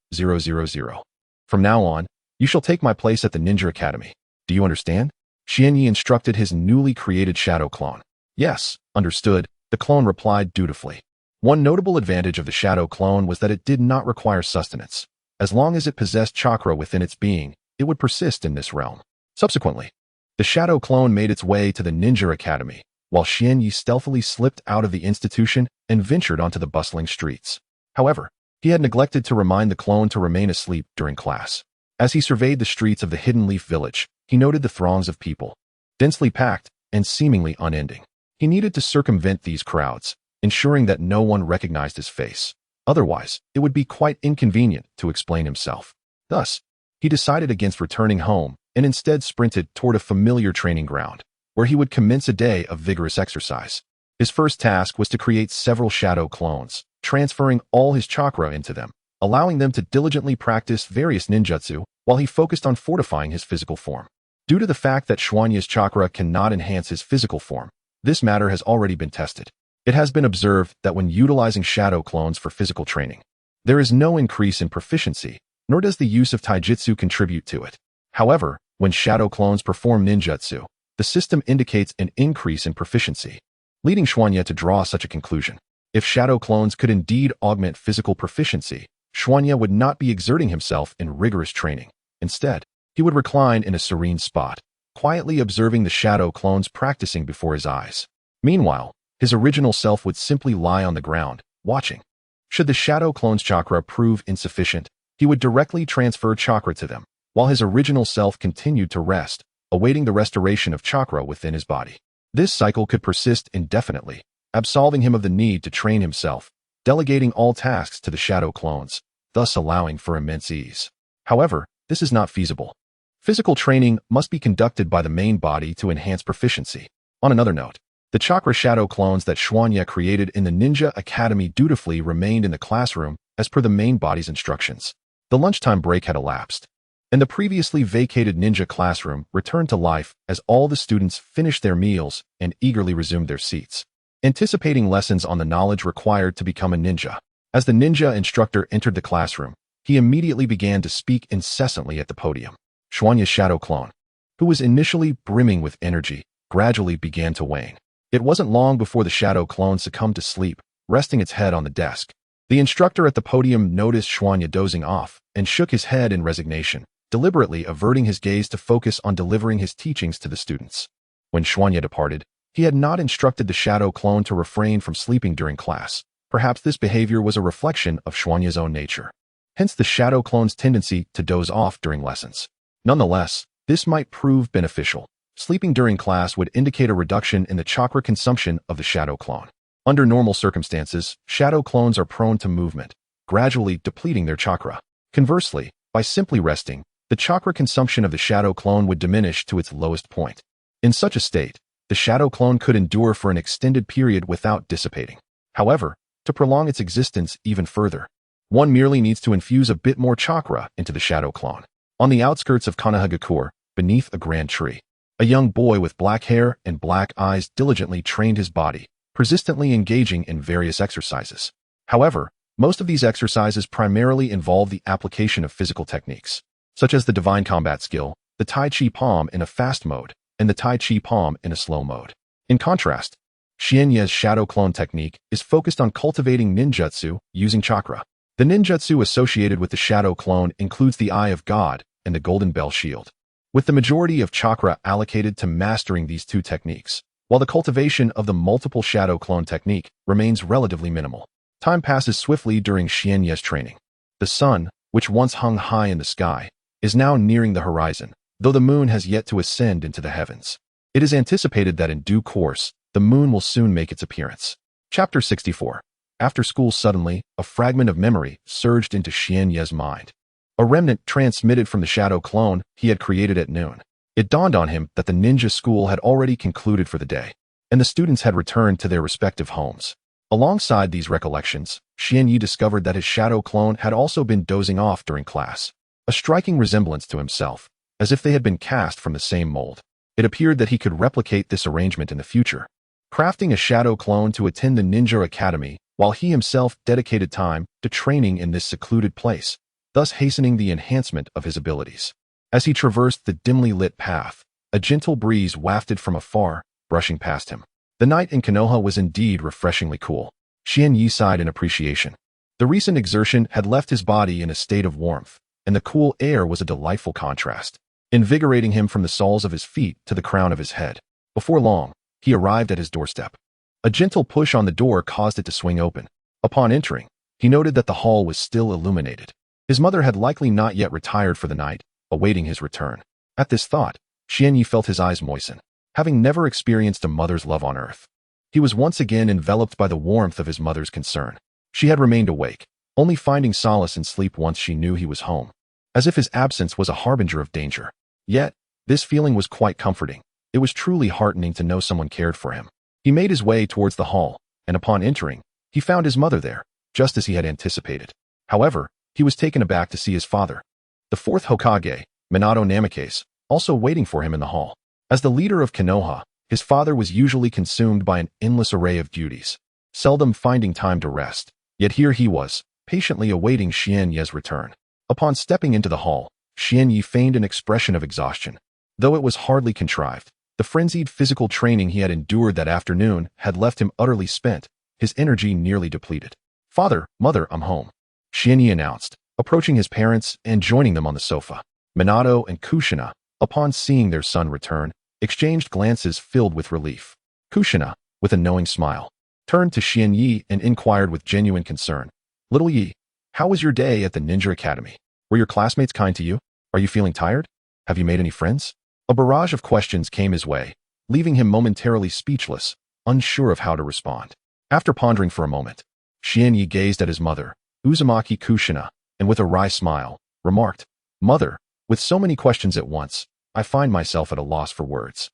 From now on, you shall take my place at the Ninja Academy. Do you understand? Xianyi instructed his newly created shadow clone. Yes, understood, the clone replied dutifully. One notable advantage of the shadow clone was that it did not require sustenance. As long as it possessed chakra within its being, it would persist in this realm. Subsequently, the shadow clone made its way to the Ninja Academy, while Xianyi stealthily slipped out of the institution and ventured onto the bustling streets. However, he had neglected to remind the clone to remain asleep during class. As he surveyed the streets of the Hidden Leaf Village, he noted the throngs of people, densely packed and seemingly unending. He needed to circumvent these crowds, ensuring that no one recognized his face. Otherwise, it would be quite inconvenient to explain himself. Thus, he decided against returning home and instead sprinted toward a familiar training ground, where he would commence a day of vigorous exercise. His first task was to create several shadow clones, transferring all his chakra into them, allowing them to diligently practice various ninjutsu while he focused on fortifying his physical form. Due to the fact that Xuanya's chakra cannot enhance his physical form, this matter has already been tested. It has been observed that when utilizing shadow clones for physical training, there is no increase in proficiency, nor does the use of taijutsu contribute to it. However, when shadow clones perform ninjutsu, the system indicates an increase in proficiency, leading Xuanya to draw such a conclusion. If shadow clones could indeed augment physical proficiency, Xuanya would not be exerting himself in rigorous training. Instead, he would recline in a serene spot, quietly observing the shadow clones practicing before his eyes. Meanwhile, His original self would simply lie on the ground, watching. Should the shadow clone's chakra prove insufficient, he would directly transfer chakra to them, while his original self continued to rest, awaiting the restoration of chakra within his body. This cycle could persist indefinitely, absolving him of the need to train himself, delegating all tasks to the shadow clones, thus allowing for immense ease. However, this is not feasible. Physical training must be conducted by the main body to enhance proficiency. On another note, the chakra shadow clones that Xuanye created in the Ninja Academy dutifully remained in the classroom as per the main body's instructions. The lunchtime break had elapsed, and the previously vacated ninja classroom returned to life as all the students finished their meals and eagerly resumed their seats, anticipating lessons on the knowledge required to become a ninja. As the ninja instructor entered the classroom, he immediately began to speak incessantly at the podium. Xuanye's shadow clone, who was initially brimming with energy, gradually began to wane. It wasn't long before the shadow clone succumbed to sleep, resting its head on the desk. The instructor at the podium noticed Xuanye dozing off and shook his head in resignation, deliberately averting his gaze to focus on delivering his teachings to the students. When Xuanye departed, he had not instructed the shadow clone to refrain from sleeping during class. Perhaps this behavior was a reflection of Xuanye's own nature, hence the shadow clone's tendency to doze off during lessons. Nonetheless, this might prove beneficial. Sleeping during class would indicate a reduction in the chakra consumption of the shadow clone. Under normal circumstances, shadow clones are prone to movement, gradually depleting their chakra. Conversely, by simply resting, the chakra consumption of the shadow clone would diminish to its lowest point. In such a state, the shadow clone could endure for an extended period without dissipating. However, to prolong its existence even further, one merely needs to infuse a bit more chakra into the shadow clone. On the outskirts of Konohagakure, beneath a grand tree, a young boy with black hair and black eyes diligently trained his body, persistently engaging in various exercises. However, most of these exercises primarily involve the application of physical techniques, such as the divine combat skill, the Tai Chi palm in a fast mode, and the Tai Chi palm in a slow mode. In contrast, Xuanye's shadow clone technique is focused on cultivating ninjutsu using chakra. The ninjutsu associated with the shadow clone includes the Eye of God and the Golden Bell Shield, with the majority of chakra allocated to mastering these two techniques, while the cultivation of the multiple shadow clone technique remains relatively minimal. Time passes swiftly during Xuanye's training. The sun, which once hung high in the sky, is now nearing the horizon, though the moon has yet to ascend into the heavens. It is anticipated that in due course, the moon will soon make its appearance. Chapter 64. After school suddenly, a fragment of memory surged into Xuanye's mind. A remnant transmitted from the shadow clone he had created at noon. It dawned on him that the ninja school had already concluded for the day, and the students had returned to their respective homes. Alongside these recollections, Xuanye discovered that his shadow clone had also been dozing off during class, a striking resemblance to himself, as if they had been cast from the same mold. It appeared that he could replicate this arrangement in the future, crafting a shadow clone to attend the Ninja Academy while he himself dedicated time to training in this secluded place, thus hastening the enhancement of his abilities. As he traversed the dimly lit path, a gentle breeze wafted from afar, brushing past him. The night in Konoha was indeed refreshingly cool. Xuanye sighed in appreciation. The recent exertion had left his body in a state of warmth, and the cool air was a delightful contrast, invigorating him from the soles of his feet to the crown of his head. Before long, he arrived at his doorstep. A gentle push on the door caused it to swing open. Upon entering, he noted that the hall was still illuminated. His mother had likely not yet retired for the night, awaiting his return. At this thought, Xuanye felt his eyes moisten. Having never experienced a mother's love on earth, he was once again enveloped by the warmth of his mother's concern. She had remained awake, only finding solace in sleep once she knew he was home, as if his absence was a harbinger of danger. Yet, this feeling was quite comforting. It was truly heartening to know someone cared for him. He made his way towards the hall, and upon entering, he found his mother there, just as he had anticipated. However, he was taken aback to see his father, the fourth Hokage, Minato Namikaze, also waiting for him in the hall. As the leader of Konoha, his father was usually consumed by an endless array of duties, seldom finding time to rest. Yet here he was, patiently awaiting Xuanye's return. Upon stepping into the hall, Xuanye feigned an expression of exhaustion. Though it was hardly contrived, the frenzied physical training he had endured that afternoon had left him utterly spent, his energy nearly depleted. "Father, mother, I'm home," Xuanye announced, approaching his parents and joining them on the sofa. Minato and Kushina, upon seeing their son return, exchanged glances filled with relief. Kushina, with a knowing smile, turned to Xian Yi and inquired with genuine concern. Little Yi, how was your day at the Ninja Academy? Were your classmates kind to you? Are you feeling tired? Have you made any friends? A barrage of questions came his way, leaving him momentarily speechless, unsure of how to respond. After pondering for a moment, Xian Yi gazed at his mother, Uzumaki Kushina, and with a wry smile, remarked, Mother, with so many questions at once, I find myself at a loss for words.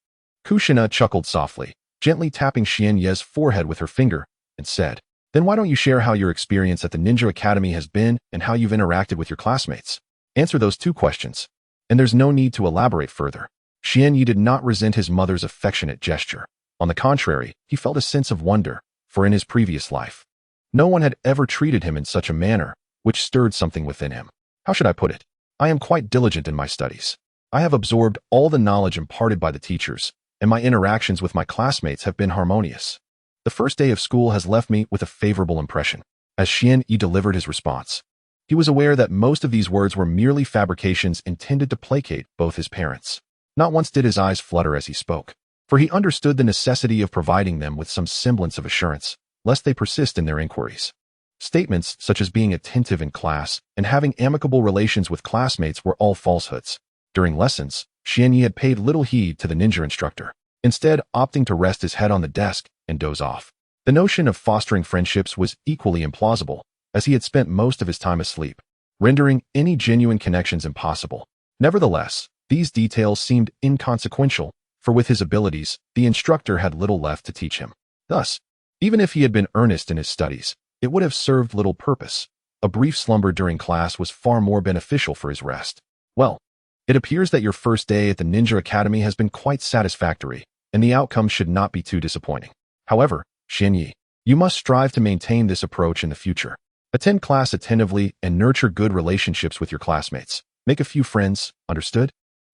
Kushina chuckled softly, gently tapping Xian Yi's forehead with her finger, and said, Then why don't you share how your experience at the Ninja Academy has been and how you've interacted with your classmates? Answer those 2 questions, and there's no need to elaborate further. Xian Yi did not resent his mother's affectionate gesture. On the contrary, he felt a sense of wonder, for in his previous life, no one had ever treated him in such a manner, which stirred something within him. How should I put it? I am quite diligent in my studies. I have absorbed all the knowledge imparted by the teachers, and my interactions with my classmates have been harmonious. The first day of school has left me with a favorable impression. As Xian Yi delivered his response, he was aware that most of these words were merely fabrications intended to placate both his parents. Not once did his eyes flutter as he spoke, for he understood the necessity of providing them with some semblance of assurance, lest they persist in their inquiries. Statements such as being attentive in class and having amicable relations with classmates were all falsehoods. During lessons, Xian Yi had paid little heed to the ninja instructor, instead opting to rest his head on the desk and doze off. The notion of fostering friendships was equally implausible, as he had spent most of his time asleep, rendering any genuine connections impossible. Nevertheless, these details seemed inconsequential, for with his abilities, the instructor had little left to teach him. Thus, even if he had been earnest in his studies, it would have served little purpose. A brief slumber during class was far more beneficial for his rest. Well, it appears that your first day at the Ninja Academy has been quite satisfactory, and the outcome should not be too disappointing. However, Xian Yi, you must strive to maintain this approach in the future. Attend class attentively and nurture good relationships with your classmates. Make a few friends, understood?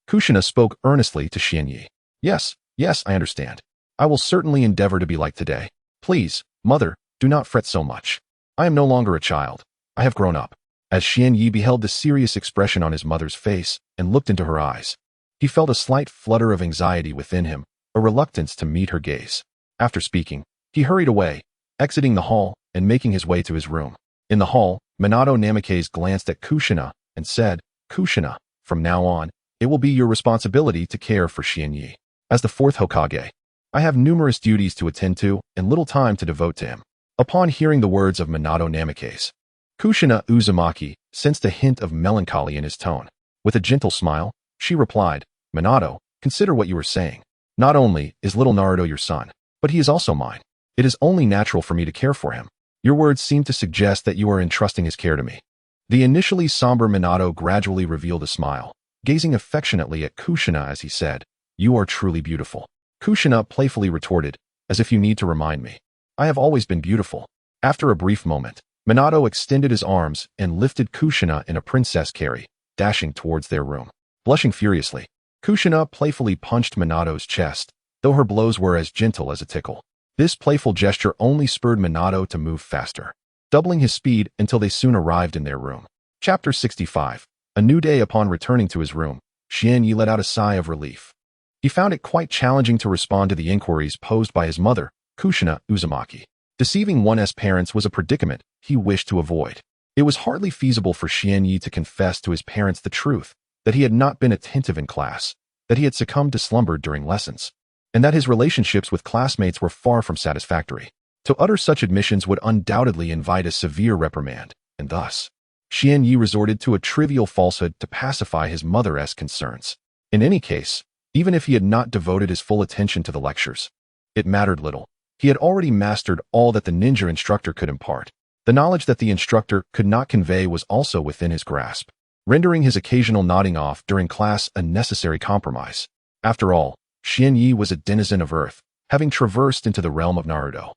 Kushina spoke earnestly to Xian Yi. Yes, I understand. I will certainly endeavor to be like today. Please, mother, do not fret so much. I am no longer a child. I have grown up. As Xian Yi beheld the serious expression on his mother's face and looked into her eyes, he felt a slight flutter of anxiety within him, a reluctance to meet her gaze. After speaking, he hurried away, exiting the hall and making his way to his room. In the hall, Minato Namikaze glanced at Kushina and said, Kushina, from now on, it will be your responsibility to care for Xian Yi. As the 4th Hokage, I have numerous duties to attend to and little time to devote to him. Upon hearing the words of Minato Namikaze, Kushina Uzumaki sensed a hint of melancholy in his tone. With a gentle smile, she replied, Minato, consider what you are saying. Not only is little Naruto your son, but he is also mine. It is only natural for me to care for him. Your words seem to suggest that you are entrusting his care to me. The initially somber Minato gradually revealed a smile, gazing affectionately at Kushina as he said, You are truly beautiful. Kushina playfully retorted, as if you need to remind me. I have always been beautiful. After a brief moment, Minato extended his arms and lifted Kushina in a princess carry, dashing towards their room. Blushing furiously, Kushina playfully punched Minato's chest, though her blows were as gentle as a tickle. This playful gesture only spurred Minato to move faster, doubling his speed until they soon arrived in their room. Chapter 65. A new day. Upon returning to his room, Xian Yi let out a sigh of relief. He found it quite challenging to respond to the inquiries posed by his mother, Kushina Uzumaki. Deceiving one's parents was a predicament he wished to avoid. It was hardly feasible for Xian Yi to confess to his parents the truth, that he had not been attentive in class, that he had succumbed to slumber during lessons, and that his relationships with classmates were far from satisfactory. To utter such admissions would undoubtedly invite a severe reprimand, and thus, Xian Yi resorted to a trivial falsehood to pacify his mother's concerns. In any case, even if he had not devoted his full attention to the lectures, it mattered little. He had already mastered all that the ninja instructor could impart. The knowledge that the instructor could not convey was also within his grasp, rendering his occasional nodding off during class a necessary compromise. After all, Xian Yi was a denizen of Earth, having traversed into the realm of Naruto.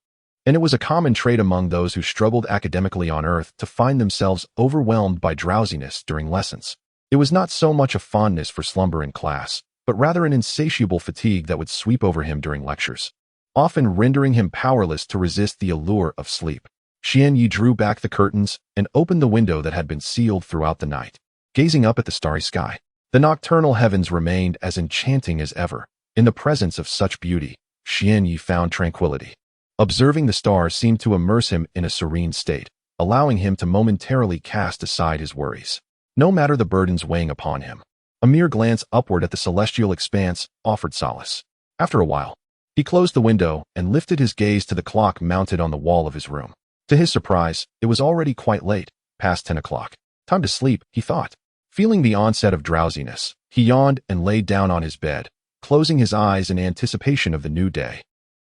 And it was a common trait among those who struggled academically on Earth to find themselves overwhelmed by drowsiness during lessons. It was not so much a fondness for slumber in class, but rather an insatiable fatigue that would sweep over him during lectures, often rendering him powerless to resist the allure of sleep. Xian Yi drew back the curtains and opened the window that had been sealed throughout the night. Gazing up at the starry sky, the nocturnal heavens remained as enchanting as ever. In the presence of such beauty, Xian Yi found tranquility. Observing the stars seemed to immerse him in a serene state, allowing him to momentarily cast aside his worries. No matter the burdens weighing upon him, a mere glance upward at the celestial expanse offered solace. After a while, he closed the window and lifted his gaze to the clock mounted on the wall of his room. To his surprise, it was already quite late, past 10 o'clock. Time to sleep, he thought. Feeling the onset of drowsiness, he yawned and lay down on his bed, closing his eyes in anticipation of the new day.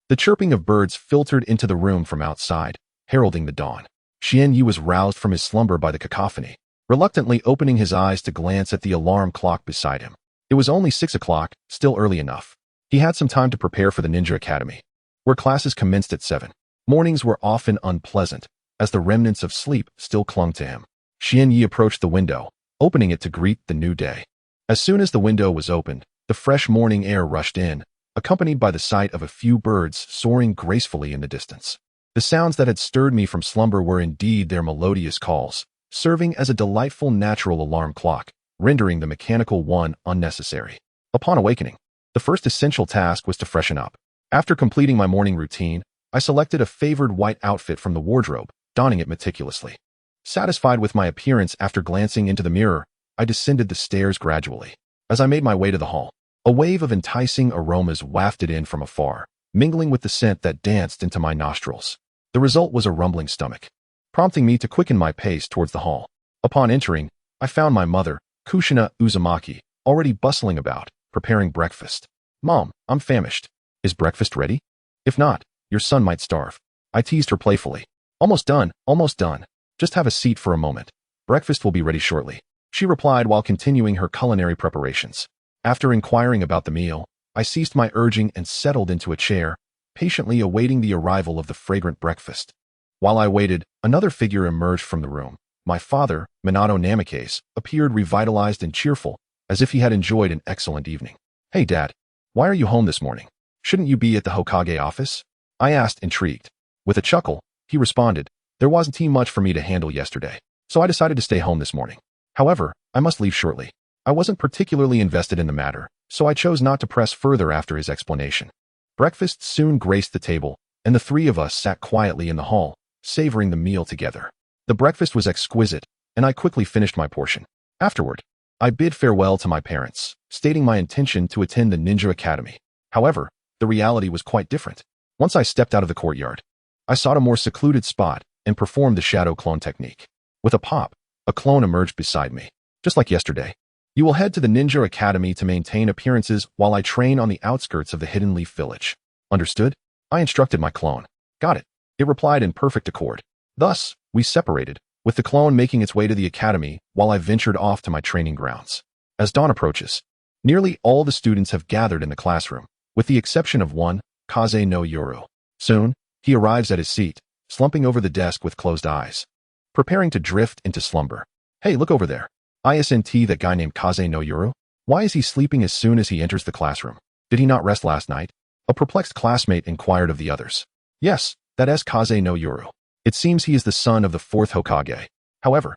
The chirping of birds filtered into the room from outside, heralding the dawn. Xian Yu was roused from his slumber by the cacophony, reluctantly opening his eyes to glance at the alarm clock beside him. It was only 6 o'clock, still early enough. He had some time to prepare for the Ninja Academy, where classes commenced at 7. Mornings were often unpleasant, as the remnants of sleep still clung to him. Xian Yi approached the window, opening it to greet the new day. As soon as the window was opened, the fresh morning air rushed in, accompanied by the sight of a few birds soaring gracefully in the distance. The sounds that had stirred me from slumber were indeed their melodious calls, serving as a delightful natural alarm clock, rendering the mechanical one unnecessary. Upon awakening, the first essential task was to freshen up. After completing my morning routine, I selected a favored white outfit from the wardrobe, donning it meticulously. Satisfied with my appearance after glancing into the mirror, I descended the stairs gradually. As I made my way to the hall, a wave of enticing aromas wafted in from afar, mingling with the scent that danced into my nostrils. The result was a rumbling stomach, prompting me to quicken my pace towards the hall. Upon entering, I found my mother, Kushina Uzumaki, already bustling about, preparing breakfast. "Mom, I'm famished. Is breakfast ready? If not, your son might starve." I teased her playfully. Almost done. Just have a seat for a moment. Breakfast will be ready shortly," she replied while continuing her culinary preparations. After inquiring about the meal, I ceased my urging and settled into a chair, patiently awaiting the arrival of the fragrant breakfast. While I waited, another figure emerged from the room. My father, Minato Namikaze, appeared revitalized and cheerful, as if he had enjoyed an excellent evening. "Hey, Dad, why are you home this morning? Shouldn't you be at the Hokage office?" I asked, intrigued. With a chuckle, he responded, "There wasn't much for me to handle yesterday, so I decided to stay home this morning. However, I must leave shortly. I wasn't particularly invested in the matter, so I chose not to press further after his explanation." Breakfast soon graced the table, and the three of us sat quietly in the hall, savoring the meal together. The breakfast was exquisite, and I quickly finished my portion. Afterward, I bid farewell to my parents, stating my intention to attend the Ninja Academy. However, the reality was quite different. Once I stepped out of the courtyard, I sought a more secluded spot and performed the shadow clone technique. With a pop, a clone emerged beside me. "Just like yesterday, you will head to the Ninja Academy to maintain appearances while I train on the outskirts of the Hidden Leaf Village." "Understood?" I instructed my clone. "Got it," it replied in perfect accord. Thus, we separated, with the clone making its way to the academy while I ventured off to my training grounds. As dawn approaches, nearly all the students have gathered in the classroom, with the exception of one, Kaze no Yoru. Soon, he arrives at his seat, slumping over the desk with closed eyes, preparing to drift into slumber. "Hey, look over there. Isn't that guy named Kaze no Yoru? Why is he sleeping as soon as he enters the classroom? Did he not rest last night?" A perplexed classmate inquired of the others. "Yes, that is Kaze no Yoru. It seems he is the son of the 4th Hokage. However,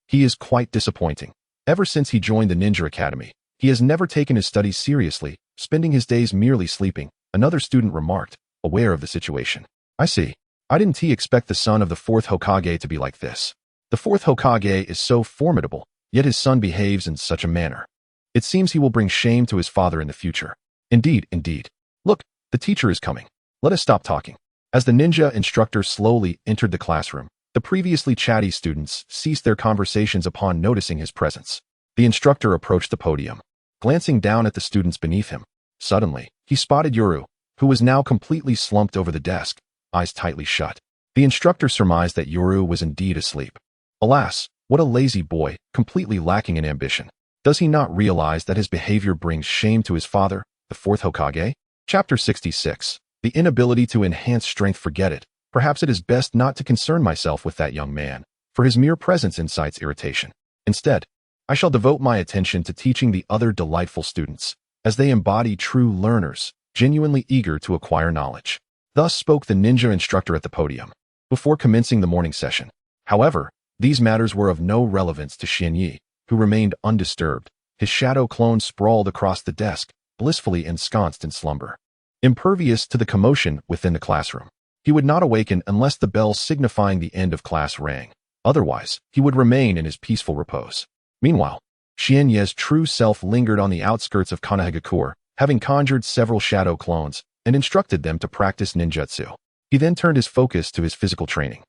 he is quite disappointing. Ever since he joined the Ninja Academy, he has never taken his studies seriously, spending his days merely sleeping," another student remarked, aware of the situation. "I see. I didn't expect the son of the 4th Hokage to be like this. The 4th Hokage is so formidable, yet his son behaves in such a manner. It seems he will bring shame to his father in the future." Indeed. "Look, the teacher is coming. Let us stop talking." As the ninja instructor slowly entered the classroom, the previously chatty students ceased their conversations upon noticing his presence. The instructor approached the podium, glancing down at the students beneath him. Suddenly, he spotted Yoru, who was now completely slumped over the desk, eyes tightly shut. The instructor surmised that Yoru was indeed asleep. Alas, what a lazy boy, completely lacking in ambition. Does he not realize that his behavior brings shame to his father, the 4th Hokage? Chapter 66. The inability to enhance strength. Forget it. Perhaps it is best not to concern myself with that young man, for his mere presence incites irritation. Instead, I shall devote my attention to teaching the other delightful students, as they embody true learners, genuinely eager to acquire knowledge. Thus spoke the ninja instructor at the podium, before commencing the morning session. However, these matters were of no relevance to Xian Yi, who remained undisturbed, his shadow clone sprawled across the desk, blissfully ensconced in slumber. Impervious to the commotion within the classroom, He would not awaken unless the bell signifying the end of class rang. Otherwise, he would remain in his peaceful repose. Meanwhile, Xianye's true self lingered on the outskirts of Konohagakure, having conjured several shadow clones and instructed them to practice ninjutsu. He then turned his focus to his physical training,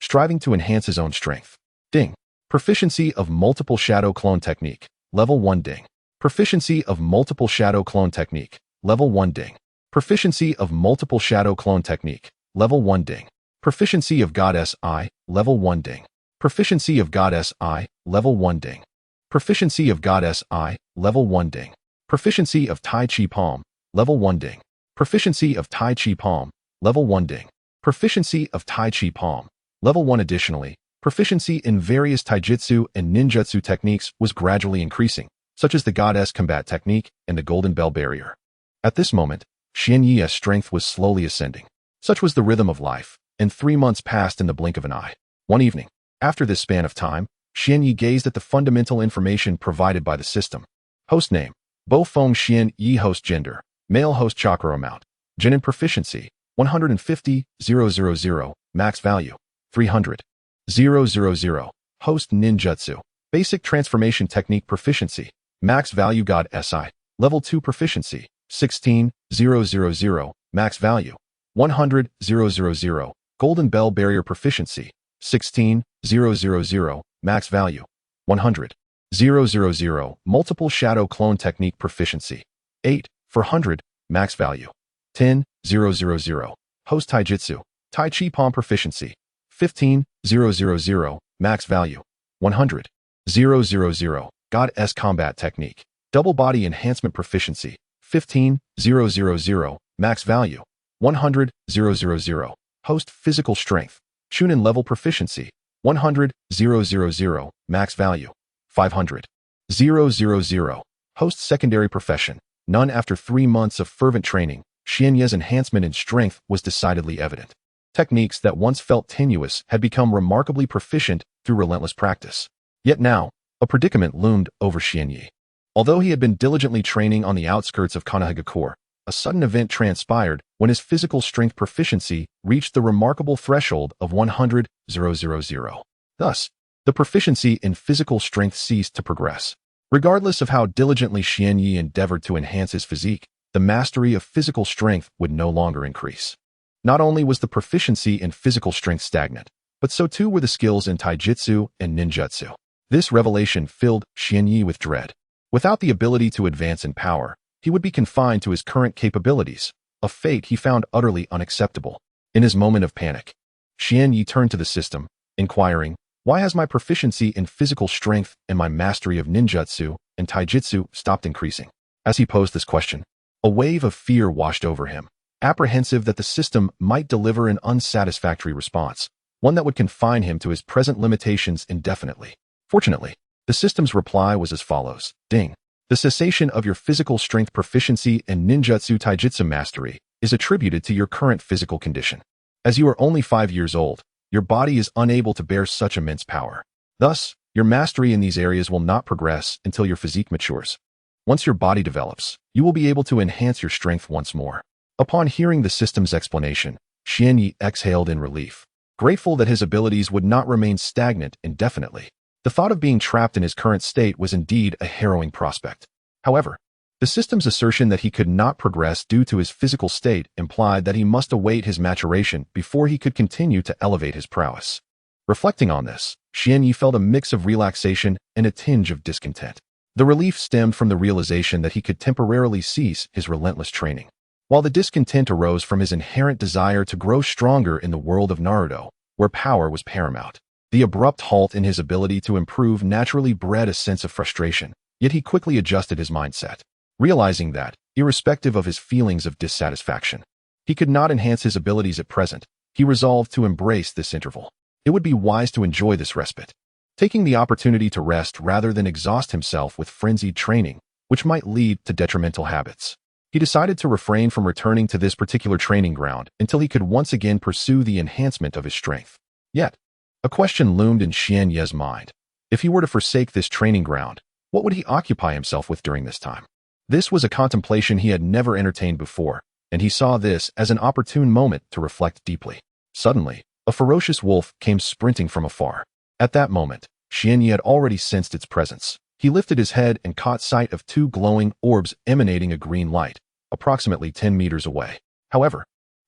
striving to enhance his own strength. Ding. Proficiency of multiple shadow clone technique. Level 1 ding. Proficiency of multiple shadow clone technique. Level 1 ding. Proficiency of multiple shadow clone technique. Level 1 ding. Proficiency of Goddess I. Level 1 ding. Proficiency of Goddess I. Level 1 ding. Proficiency of Goddess I. Level 1 ding. Proficiency of Tai Chi Palm. Level 1 ding. Proficiency of Tai Chi Palm. Level 1 ding. Proficiency of Tai Chi Palm. Level 1. Additionally, proficiency in various taijutsu and ninjutsu techniques was gradually increasing, such as the Goddess Combat Technique and the Golden Bell Barrier. At this moment, Xianye's strength was slowly ascending. Such was the rhythm of life, and 3 months passed in the blink of an eye. One evening, after this span of time, Xianye gazed at the fundamental information provided by the system. Host name: Bo Feng Xianyi. Host gender: male. Host chakra amount: genin. Proficiency: 150,000. Max value: 300,000. Host ninjutsu. Basic transformation technique. Proficiency: max value God SI. Level 2. Proficiency: 16,000. Max value: 100,000. Golden Bell Barrier. Proficiency: 16,000. Max value: 100,000. Multiple Shadow Clone Technique. Proficiency: 8,400. Max value: 10,000. Host Taijutsu. Tai Chi Palm. Proficiency: 15,000. Max value: 100,000. God S Combat Technique. Double Body Enhancement. Proficiency: 15,000. Max value: 100,000. Host Physical Strength. Chunin Level. Proficiency: 100,000. Max value: 500,000. Host Secondary Profession. None. After 3 months of fervent training, Xianye's enhancement in strength was decidedly evident. Techniques that once felt tenuous had become remarkably proficient through relentless practice. Yet now, a predicament loomed over Xianye. Although he had been diligently training on the outskirts of Konohagakure, a sudden event transpired when his physical strength proficiency reached the remarkable threshold of 100,000. Thus, the proficiency in physical strength ceased to progress. Regardless of how diligently Xianye endeavored to enhance his physique, the mastery of physical strength would no longer increase. Not only was the proficiency in physical strength stagnant, but so too were the skills in taijutsu and ninjutsu. This revelation filled Xianye with dread. Without the ability to advance in power, he would be confined to his current capabilities, a fate he found utterly unacceptable. In his moment of panic, Xianye turned to the system, inquiring, "Why has my proficiency in physical strength and my mastery of ninjutsu and taijutsu stopped increasing?" As he posed this question, a wave of fear washed over him, apprehensive that the system might deliver an unsatisfactory response, one that would confine him to his present limitations indefinitely. Fortunately, the system's reply was as follows: Ding. The cessation of your physical strength proficiency and ninjutsu taijutsu mastery is attributed to your current physical condition. As you are only 5 years old, your body is unable to bear such immense power. Thus, your mastery in these areas will not progress until your physique matures. Once your body develops, you will be able to enhance your strength once more. Upon hearing the system's explanation, Xianye exhaled in relief, grateful that his abilities would not remain stagnant indefinitely. The thought of being trapped in his current state was indeed a harrowing prospect. However, the system's assertion that he could not progress due to his physical state implied that he must await his maturation before he could continue to elevate his prowess. Reflecting on this, Xianye felt a mix of relaxation and a tinge of discontent. The relief stemmed from the realization that he could temporarily cease his relentless training, while the discontent arose from his inherent desire to grow stronger in the world of Naruto, where power was paramount. The abrupt halt in his ability to improve naturally bred a sense of frustration, yet he quickly adjusted his mindset, realizing that, irrespective of his feelings of dissatisfaction, he could not enhance his abilities at present. He resolved to embrace this interval. It would be wise to enjoy this respite, taking the opportunity to rest rather than exhaust himself with frenzied training, which might lead to detrimental habits. He decided to refrain from returning to this particular training ground until he could once again pursue the enhancement of his strength. Yet, a question loomed in Xianye's mind. If he were to forsake this training ground, what would he occupy himself with during this time? This was a contemplation he had never entertained before, and he saw this as an opportune moment to reflect deeply. Suddenly, a ferocious wolf came sprinting from afar. At that moment, Xianyi had already sensed its presence. He lifted his head and caught sight of two glowing orbs emanating a green light, approximately 10 meters away. However,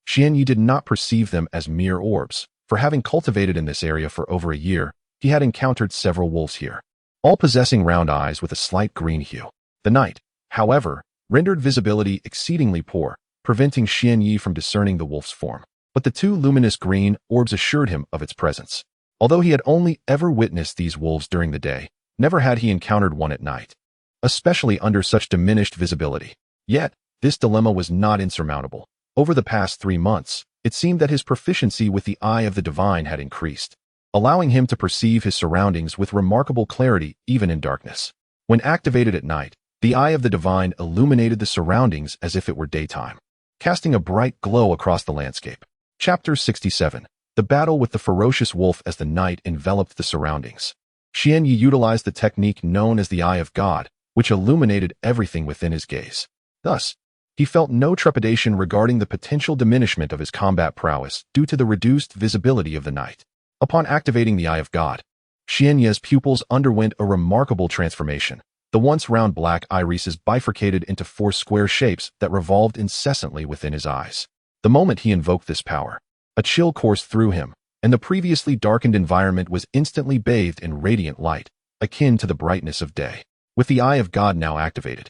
Xianyi did not perceive them as mere orbs, for having cultivated in this area for over a year, he had encountered several wolves here, all possessing round eyes with a slight green hue. The night, however, rendered visibility exceedingly poor, preventing Xianyi from discerning the wolf's form. But the two luminous green orbs assured him of its presence. Although he had only ever witnessed these wolves during the day, never had he encountered one at night, especially under such diminished visibility. Yet, this dilemma was not insurmountable. Over the past 3 months, it seemed that his proficiency with the Eye of the Divine had increased, allowing him to perceive his surroundings with remarkable clarity even in darkness. When activated at night, the Eye of the Divine illuminated the surroundings as if it were daytime, casting a bright glow across the landscape. Chapter 67. The Battle with the Ferocious Wolf. As the night enveloped the surroundings, Xianyi utilized the technique known as the Eye of God, which illuminated everything within his gaze. Thus, he felt no trepidation regarding the potential diminishment of his combat prowess due to the reduced visibility of the night. Upon activating the Eye of God, Xianyi's pupils underwent a remarkable transformation. The once round black irises bifurcated into 4 square shapes that revolved incessantly within his eyes. The moment he invoked this power, a chill coursed through him, and the previously darkened environment was instantly bathed in radiant light, akin to the brightness of day. With the Eye of God now activated,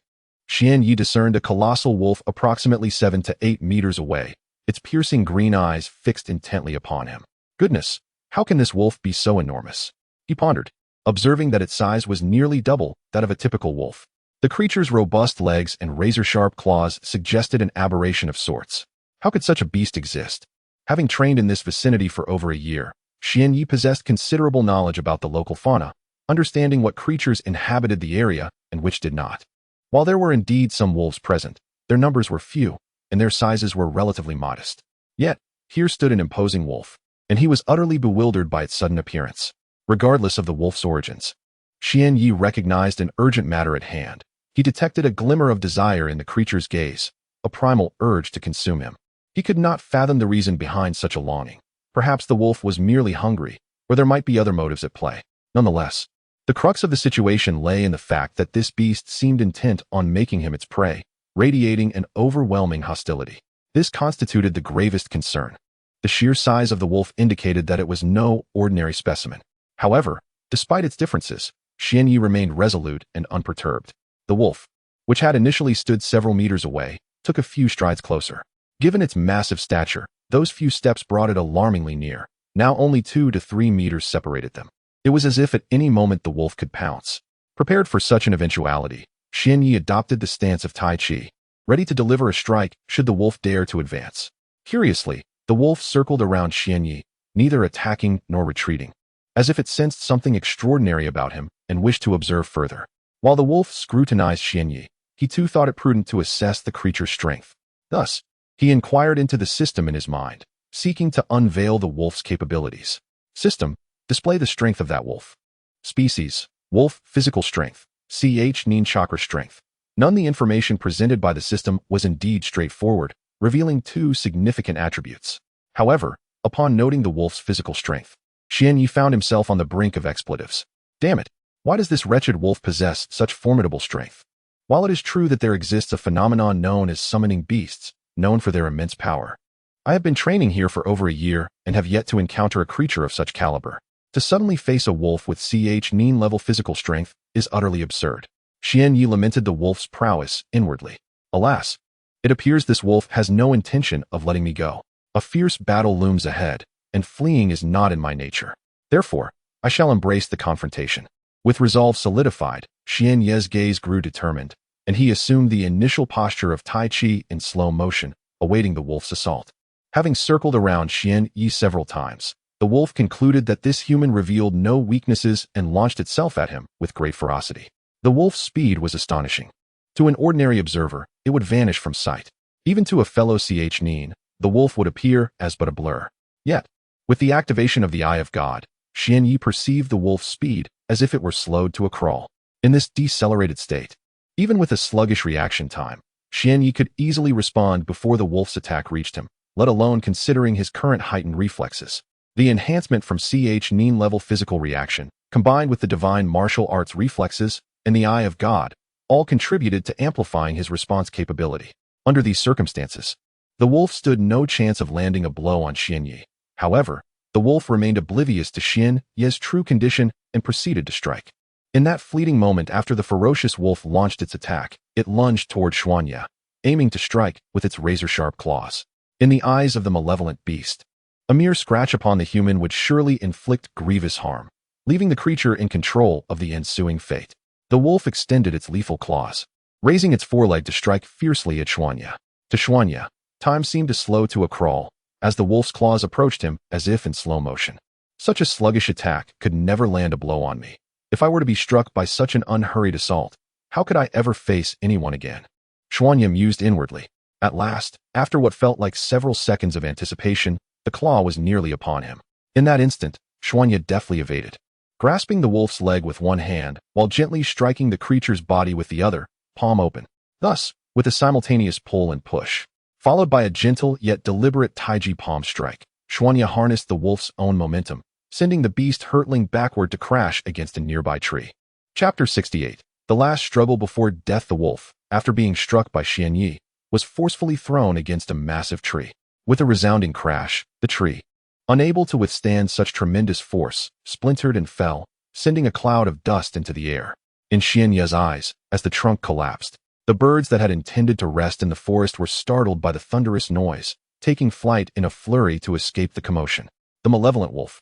Xianyi discerned a colossal wolf approximately 7 to 8 meters away, its piercing green eyes fixed intently upon him. Goodness, how can this wolf be so enormous? He pondered, observing that its size was nearly double that of a typical wolf. The creature's robust legs and razor-sharp claws suggested an aberration of sorts. How could such a beast exist? Having trained in this vicinity for over a year, Xianyi possessed considerable knowledge about the local fauna, understanding what creatures inhabited the area and which did not. While there were indeed some wolves present, their numbers were few, and their sizes were relatively modest. Yet, here stood an imposing wolf, and he was utterly bewildered by its sudden appearance. Regardless of the wolf's origins, Xianyi recognized an urgent matter at hand. He detected a glimmer of desire in the creature's gaze, a primal urge to consume him. He could not fathom the reason behind such a longing. Perhaps the wolf was merely hungry, or there might be other motives at play. Nonetheless, the crux of the situation lay in the fact that this beast seemed intent on making him its prey, radiating an overwhelming hostility. This constituted the gravest concern. The sheer size of the wolf indicated that it was no ordinary specimen. However, despite its differences, Xianyi remained resolute and unperturbed. The wolf, which had initially stood several meters away, took a few strides closer. Given its massive stature, those few steps brought it alarmingly near. Now only 2 to 3 meters separated them. It was as if at any moment the wolf could pounce. Prepared for such an eventuality, Xianyi adopted the stance of Tai Chi, ready to deliver a strike should the wolf dare to advance. Curiously, the wolf circled around Xianyi, neither attacking nor retreating, as if it sensed something extraordinary about him and wished to observe further. While the wolf scrutinized Xianyi, he too thought it prudent to assess the creature's strength. Thus, he inquired into the system in his mind, seeking to unveil the wolf's capabilities. System: display the strength of that wolf. Species: wolf, physical strength, genin chakra strength. None. The information presented by the system was indeed straightforward, revealing 2 significant attributes. However, upon noting the wolf's physical strength, Xianyi found himself on the brink of expletives. Damn it, why does this wretched wolf possess such formidable strength? While it is true that there exists a phenomenon known as summoning beasts, known for their immense power, I have been training here for over a year and have yet to encounter a creature of such caliber. To suddenly face a wolf with genin level physical strength is utterly absurd. Xianyi lamented the wolf's prowess inwardly. Alas, it appears this wolf has no intention of letting me go. A fierce battle looms ahead, and fleeing is not in my nature. Therefore, I shall embrace the confrontation. With resolve solidified, Xianyi's gaze grew determined, and he assumed the initial posture of Tai Chi in slow motion, awaiting the wolf's assault. Having circled around Xianyi several times, the wolf concluded that this human revealed no weaknesses and launched itself at him with great ferocity. The wolf's speed was astonishing. To an ordinary observer, it would vanish from sight. Even to a fellow genin, the wolf would appear as but a blur. Yet, with the activation of the Eye of God, Xianyi perceived the wolf's speed as if it were slowed to a crawl. In this decelerated state, even with a sluggish reaction time, Xianyi could easily respond before the wolf's attack reached him, let alone considering his current heightened reflexes. The enhancement from genin level physical reaction, combined with the divine martial arts reflexes and the eye of God, all contributed to amplifying his response capability. Under these circumstances, the wolf stood no chance of landing a blow on Xianyi. However, the wolf remained oblivious to Xianyi's true condition and proceeded to strike. In that fleeting moment after the ferocious wolf launched its attack, it lunged toward Xianyi, aiming to strike with its razor-sharp claws. In the eyes of the malevolent beast, a mere scratch upon the human would surely inflict grievous harm, leaving the creature in control of the ensuing fate. The wolf extended its lethal claws, raising its foreleg to strike fiercely at Xianyi. To Xianyi, time seemed to slow to a crawl, as the wolf's claws approached him as if in slow motion. Such a sluggish attack could never land a blow on me. If I were to be struck by such an unhurried assault, how could I ever face anyone again? Xianyi mused inwardly. At last, after what felt like several seconds of anticipation, the claw was nearly upon him. In that instant, Xianyi deftly evaded, grasping the wolf's leg with one hand while gently striking the creature's body with the other, palm open. Thus, with a simultaneous pull and push, followed by a gentle yet deliberate taiji palm strike, Xianyi harnessed the wolf's own momentum, sending the beast hurtling backward to crash against a nearby tree. Chapter 68. The last struggle before death. The wolf, after being struck by Xianyi, was forcefully thrown against a massive tree. With a resounding crash, the tree, unable to withstand such tremendous force, splintered and fell, sending a cloud of dust into the air. In Xianyi's eyes, as the trunk collapsed, the birds that had intended to rest in the forest were startled by the thunderous noise, taking flight in a flurry to escape the commotion. The malevolent wolf,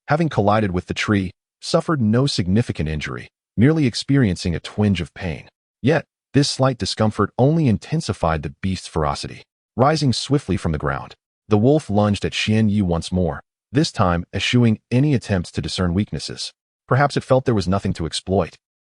having collided with the tree, suffered no significant injury, merely experiencing a twinge of pain. Yet, this slight discomfort only intensified the beast's ferocity. Rising swiftly from the ground, the wolf lunged at Xianyi once more, this time eschewing any attempts to discern weaknesses. Perhaps it felt there was nothing to exploit,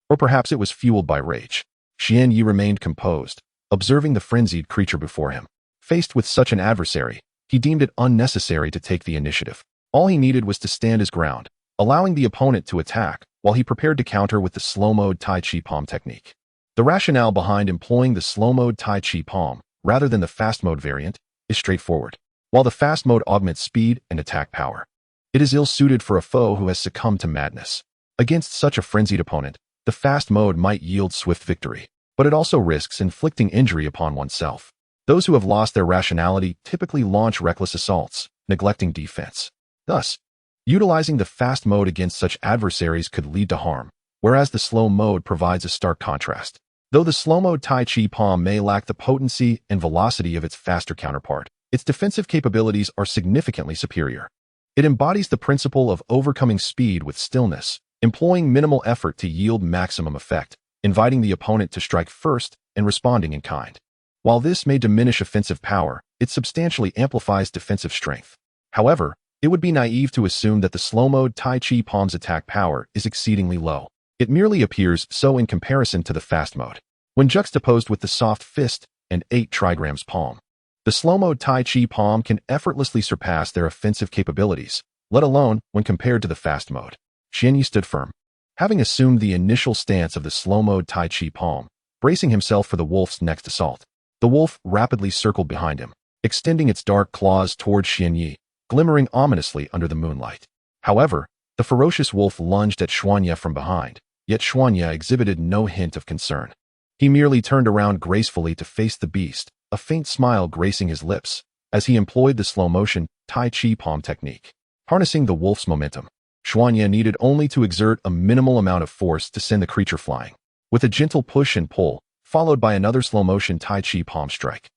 or perhaps it was fueled by rage. Xianyi remained composed, observing the frenzied creature before him. Faced with such an adversary, he deemed it unnecessary to take the initiative. All he needed was to stand his ground, allowing the opponent to attack while he prepared to counter with the slow-mode Tai Chi Palm technique. The rationale behind employing the slow-mode Tai Chi Palm, rather than the fast-mode variant, is straightforward. While the fast mode augments speed and attack power, it is ill-suited for a foe who has succumbed to madness. Against such a frenzied opponent, the fast mode might yield swift victory, but it also risks inflicting injury upon oneself. Those who have lost their rationality typically launch reckless assaults, neglecting defense. Thus, utilizing the fast mode against such adversaries could lead to harm, whereas the slow mode provides a stark contrast. Though the slow-mode Tai Chi Palm may lack the potency and velocity of its faster counterpart, its defensive capabilities are significantly superior. It embodies the principle of overcoming speed with stillness, employing minimal effort to yield maximum effect, inviting the opponent to strike first and responding in kind. While this may diminish offensive power, it substantially amplifies defensive strength. However, it would be naive to assume that the slow-mode Tai Chi Palm's attack power is exceedingly low. It merely appears so in comparison to the fast mode. When juxtaposed with the soft fist and 8 trigrams palm, the slow-mode Tai Chi Palm can effortlessly surpass their offensive capabilities, let alone when compared to the fast mode. Xianyi stood firm, having assumed the initial stance of the slow-mode Tai Chi Palm, bracing himself for the wolf's next assault. The wolf rapidly circled behind him, extending its dark claws toward Xianyi, glimmering ominously under the moonlight. However, the ferocious wolf lunged at Xianyi from behind, yet Xianyi exhibited no hint of concern. He merely turned around gracefully to face the beast, a faint smile gracing his lips, as he employed the slow-motion Tai Chi Palm technique. Harnessing the wolf's momentum, Xianyi needed only to exert a minimal amount of force to send the creature flying. With a gentle push and pull, followed by another slow-motion Tai Chi Palm strike,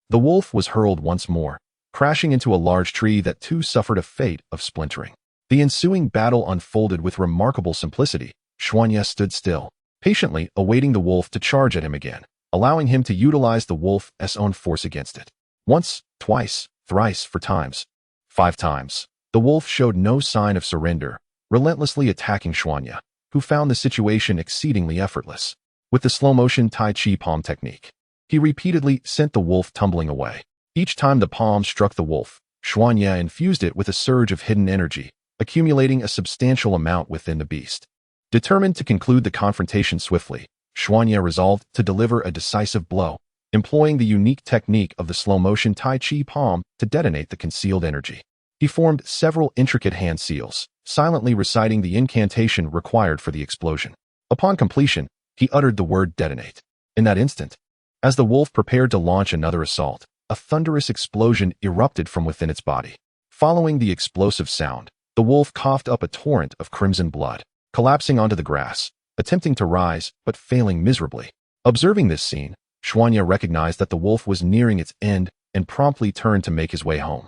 the wolf was hurled once more, crashing into a large tree that too suffered a fate of splintering. The ensuing battle unfolded with remarkable simplicity. Xianyi stood still, patiently awaiting the wolf to charge at him again, allowing him to utilize the wolf's own force against it. Once, twice, thrice, 4 times, 5 times. The wolf showed no sign of surrender, relentlessly attacking Xianyi, who found the situation exceedingly effortless. With the slow-motion Tai Chi Palm technique, he repeatedly sent the wolf tumbling away. Each time the palm struck the wolf, Xianyi infused it with a surge of hidden energy, accumulating a substantial amount within the beast. Determined to conclude the confrontation swiftly, Xianyi resolved to deliver a decisive blow, employing the unique technique of the slow-motion Tai Chi palm to detonate the concealed energy. He formed several intricate hand seals, silently reciting the incantation required for the explosion. Upon completion, he uttered the word detonate. In that instant, as the wolf prepared to launch another assault, a thunderous explosion erupted from within its body. Following the explosive sound, the wolf coughed up a torrent of crimson blood, collapsing onto the grass, attempting to rise but failing miserably. Observing this scene, Xuanya recognized that the wolf was nearing its end and promptly turned to make his way home.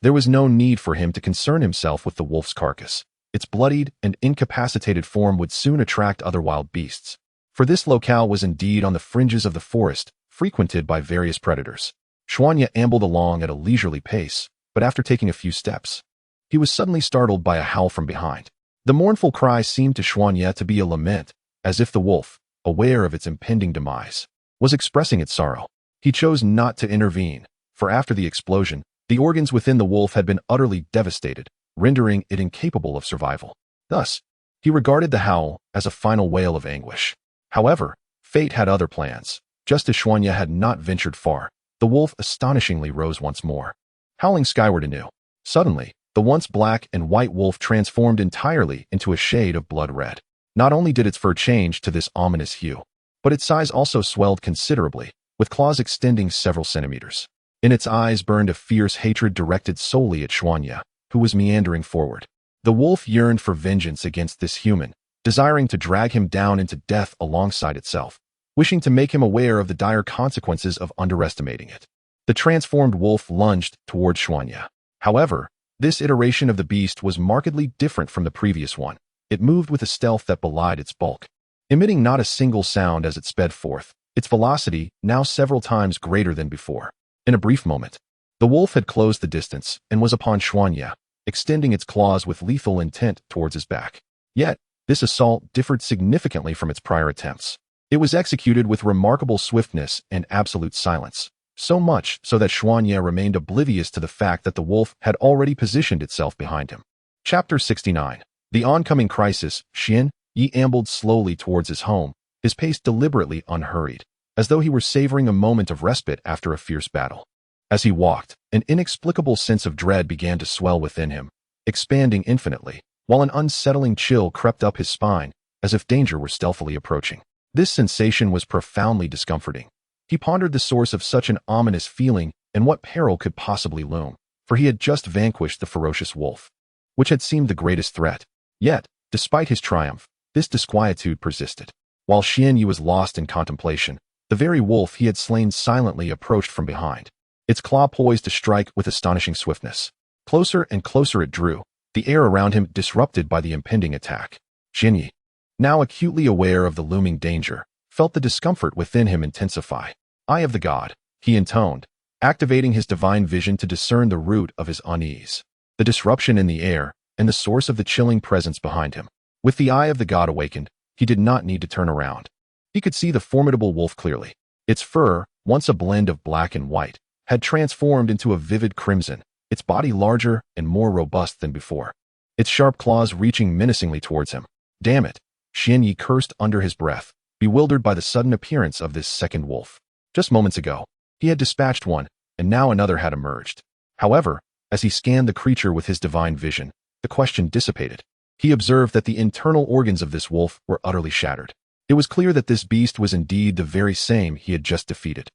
There was no need for him to concern himself with the wolf's carcass. Its bloodied and incapacitated form would soon attract other wild beasts, for this locale was indeed on the fringes of the forest, frequented by various predators. Xuanya ambled along at a leisurely pace, but after taking a few steps, he was suddenly startled by a howl from behind. The mournful cry seemed to Xuanya to be a lament, as if the wolf, aware of its impending demise, was expressing its sorrow. He chose not to intervene, for after the explosion, the organs within the wolf had been utterly devastated, rendering it incapable of survival. Thus, he regarded the howl as a final wail of anguish. However, fate had other plans. Just as Xuanya had not ventured far, the wolf astonishingly rose once more, howling skyward anew. Suddenly, the once black and white wolf transformed entirely into a shade of blood red. Not only did its fur change to this ominous hue, but its size also swelled considerably, with claws extending several centimeters. In its eyes burned a fierce hatred directed solely at Xuanya, who was meandering forward. The wolf yearned for vengeance against this human, desiring to drag him down into death alongside itself, wishing to make him aware of the dire consequences of underestimating it. The transformed wolf lunged toward Xuanya. However, this iteration of the beast was markedly different from the previous one. It moved with a stealth that belied its bulk, emitting not a single sound as it sped forth, its velocity now several times greater than before. In a brief moment, the wolf had closed the distance and was upon Xuanya, extending its claws with lethal intent towards his back. Yet, this assault differed significantly from its prior attempts. It was executed with remarkable swiftness and absolute silence, so much so that Xuanya remained oblivious to the fact that the wolf had already positioned itself behind him. Chapter 69. The oncoming crisis. Xian Yi ambled slowly towards his home, his pace deliberately unhurried, as though he were savoring a moment of respite after a fierce battle. As he walked, an inexplicable sense of dread began to swell within him, expanding infinitely, while an unsettling chill crept up his spine, as if danger were stealthily approaching. This sensation was profoundly discomforting. He pondered the source of such an ominous feeling and what peril could possibly loom, for he had just vanquished the ferocious wolf, which had seemed the greatest threat. Yet, despite his triumph, this disquietude persisted. While Xian Yi was lost in contemplation, the very wolf he had slain silently approached from behind, its claw poised to strike with astonishing swiftness. Closer and closer it drew, the air around him disrupted by the impending attack. Xian Yi, now acutely aware of the looming danger, felt the discomfort within him intensify. "Eye of the god," he intoned, activating his divine vision to discern the root of his unease, the disruption in the air, and the source of the chilling presence behind him. With the eye of the god awakened, he did not need to turn around. He could see the formidable wolf clearly. Its fur, once a blend of black and white, had transformed into a vivid crimson, its body larger and more robust than before, its sharp claws reaching menacingly towards him. Damn it! Xian Yi cursed under his breath, bewildered by the sudden appearance of this second wolf. Just moments ago, he had dispatched one, and now another had emerged. However, as he scanned the creature with his divine vision, the question dissipated. He observed that the internal organs of this wolf were utterly shattered. It was clear that this beast was indeed the very same he had just defeated,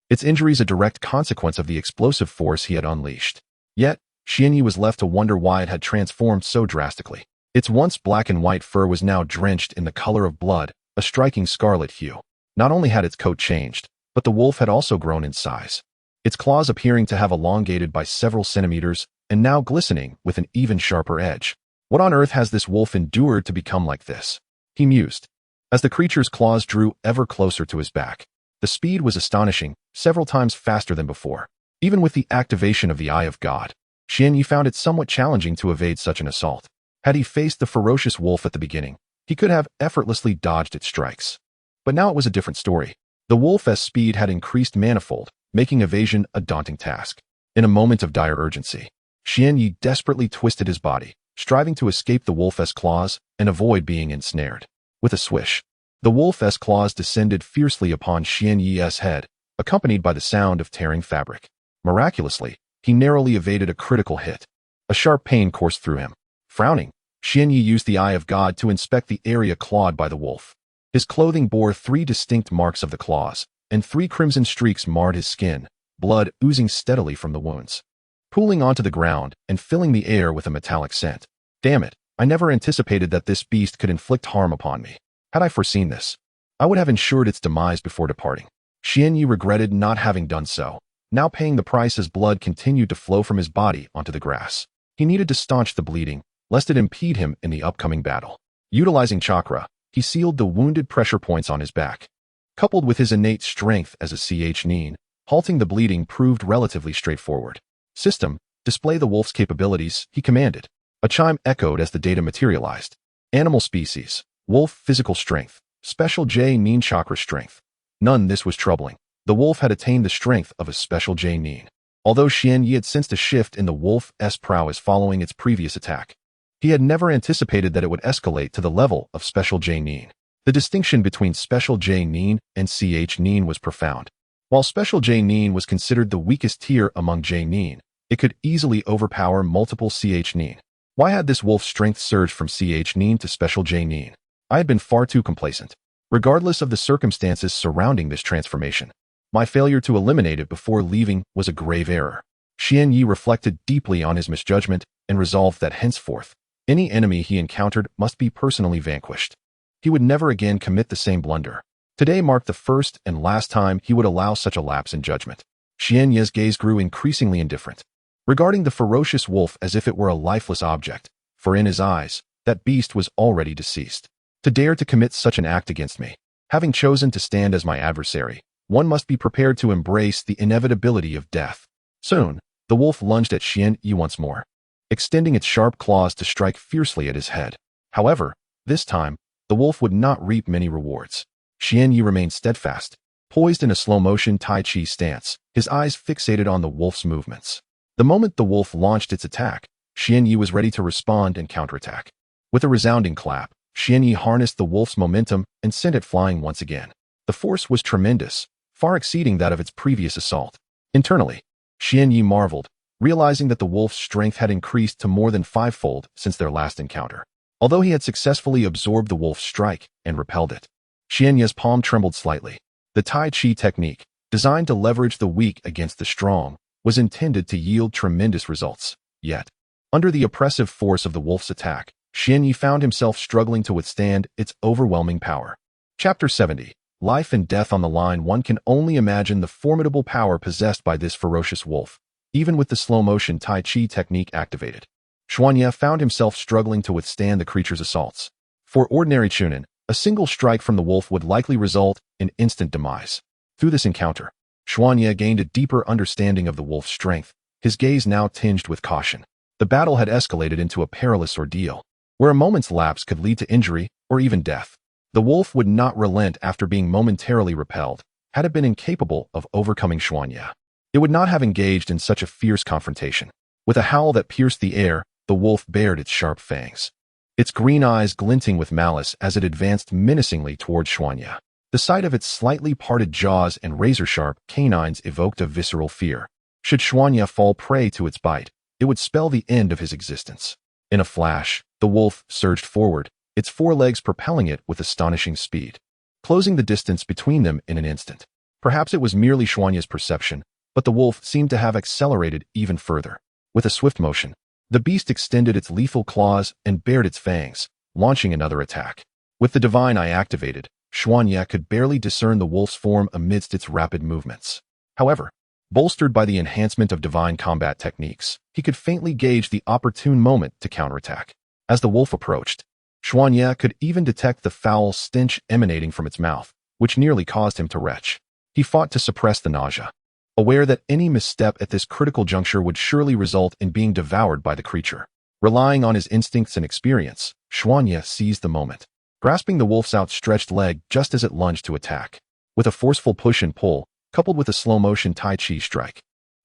its injuries a direct consequence of the explosive force he had unleashed. Yet, Xian Yi was left to wonder why it had transformed so drastically. Its once black and white fur was now drenched in the color of blood, a striking scarlet hue. Not only had its coat changed, but the wolf had also grown in size, its claws appearing to have elongated by several centimeters and now glistening with an even sharper edge. What on earth has this wolf endured to become like this? He mused, as the creature's claws drew ever closer to his back. The speed was astonishing, several times faster than before. Even with the activation of the Eye of God, Xian Yi found it somewhat challenging to evade such an assault. Had he faced the ferocious wolf at the beginning, he could have effortlessly dodged its strikes. But now it was a different story. The wolf's speed had increased manifold, making evasion a daunting task. In a moment of dire urgency, Xian Yi desperately twisted his body, striving to escape the wolf's claws and avoid being ensnared. With a swish, the wolf's claws descended fiercely upon Xian Yi's head, accompanied by the sound of tearing fabric. Miraculously, he narrowly evaded a critical hit. A sharp pain coursed through him. Frowning, Xianyi used the Eye of God to inspect the area clawed by the wolf. His clothing bore 3 distinct marks of the claws, and 3 crimson streaks marred his skin, blood oozing steadily from the wounds, pooling onto the ground and filling the air with a metallic scent. Damn it, I never anticipated that this beast could inflict harm upon me. Had I foreseen this, I would have ensured its demise before departing. Xianyi regretted not having done so, now paying the price as blood continued to flow from his body onto the grass. He needed to staunch the bleeding, lest it impede him in the upcoming battle. Utilizing chakra, he sealed the wounded pressure points on his back. Coupled with his innate strength as a genin, halting the bleeding proved relatively straightforward. System, display the wolf's capabilities, he commanded. A chime echoed as the data materialized. Animal species, wolf physical strength, special genin chakra strength. None. This was troubling. The wolf had attained the strength of a special genin. Although Xianyi had sensed a shift in the wolf's prowess following its previous attack, he had never anticipated that it would escalate to the level of special genin. The distinction between special genin and genin was profound. While special genin was considered the weakest tier among genin, it could easily overpower multiple genin. Why had this wolf's strength surged from genin to special genin? I had been far too complacent. Regardless of the circumstances surrounding this transformation, my failure to eliminate it before leaving was a grave error. Xianyi reflected deeply on his misjudgment and resolved that henceforth, any enemy he encountered must be personally vanquished. He would never again commit the same blunder. Today marked the first and last time he would allow such a lapse in judgment. Xianyi's gaze grew increasingly indifferent, regarding the ferocious wolf as if it were a lifeless object, for in his eyes, that beast was already deceased. To dare to commit such an act against me, having chosen to stand as my adversary, one must be prepared to embrace the inevitability of death. Soon, the wolf lunged at Xianyi once more, extending its sharp claws to strike fiercely at his head. However, this time, the wolf would not reap many rewards. Xianyi remained steadfast, poised in a slow-motion Tai Chi stance, his eyes fixated on the wolf's movements. The moment the wolf launched its attack, Xianyi was ready to respond and counterattack. With a resounding clap, Xianyi harnessed the wolf's momentum and sent it flying once again. The force was tremendous, far exceeding that of its previous assault. Internally, Xianyi marveled, realizing that the wolf's strength had increased to more than 5-fold since their last encounter. Although he had successfully absorbed the wolf's strike and repelled it, Xianyi's palm trembled slightly. The Tai Chi technique, designed to leverage the weak against the strong, was intended to yield tremendous results. Yet, under the oppressive force of the wolf's attack, Xianyi found himself struggling to withstand its overwhelming power. Chapter 70. Life and death on the line. One can only imagine the formidable power possessed by this ferocious wolf, even with the slow-motion Tai Chi technique activated. Xuanye found himself struggling to withstand the creature's assaults. For ordinary Chunin, a single strike from the wolf would likely result in instant demise. Through this encounter, Xuanye gained a deeper understanding of the wolf's strength, his gaze now tinged with caution. The battle had escalated into a perilous ordeal, where a moment's lapse could lead to injury or even death. The wolf would not relent after being momentarily repelled, had it been incapable of overcoming Xuanye. It would not have engaged in such a fierce confrontation. With a howl that pierced the air, the wolf bared its sharp fangs, its green eyes glinting with malice as it advanced menacingly toward Xuanye. The sight of its slightly parted jaws and razor-sharp canines evoked a visceral fear. Should Xuanye fall prey to its bite, it would spell the end of his existence. In a flash, the wolf surged forward, its forelegs propelling it with astonishing speed, closing the distance between them in an instant. Perhaps it was merely Xuanye's perception, but the wolf seemed to have accelerated even further. With a swift motion, the beast extended its lethal claws and bared its fangs, launching another attack. With the divine eye activated, Xuanye could barely discern the wolf's form amidst its rapid movements. However, bolstered by the enhancement of divine combat techniques, he could faintly gauge the opportune moment to counterattack. As the wolf approached, Xuanye could even detect the foul stench emanating from its mouth, which nearly caused him to retch. He fought to suppress the nausea, aware that any misstep at this critical juncture would surely result in being devoured by the creature. Relying on his instincts and experience, Xuanye seized the moment, grasping the wolf's outstretched leg just as it lunged to attack. With a forceful push and pull, coupled with a slow-motion Tai Chi strike,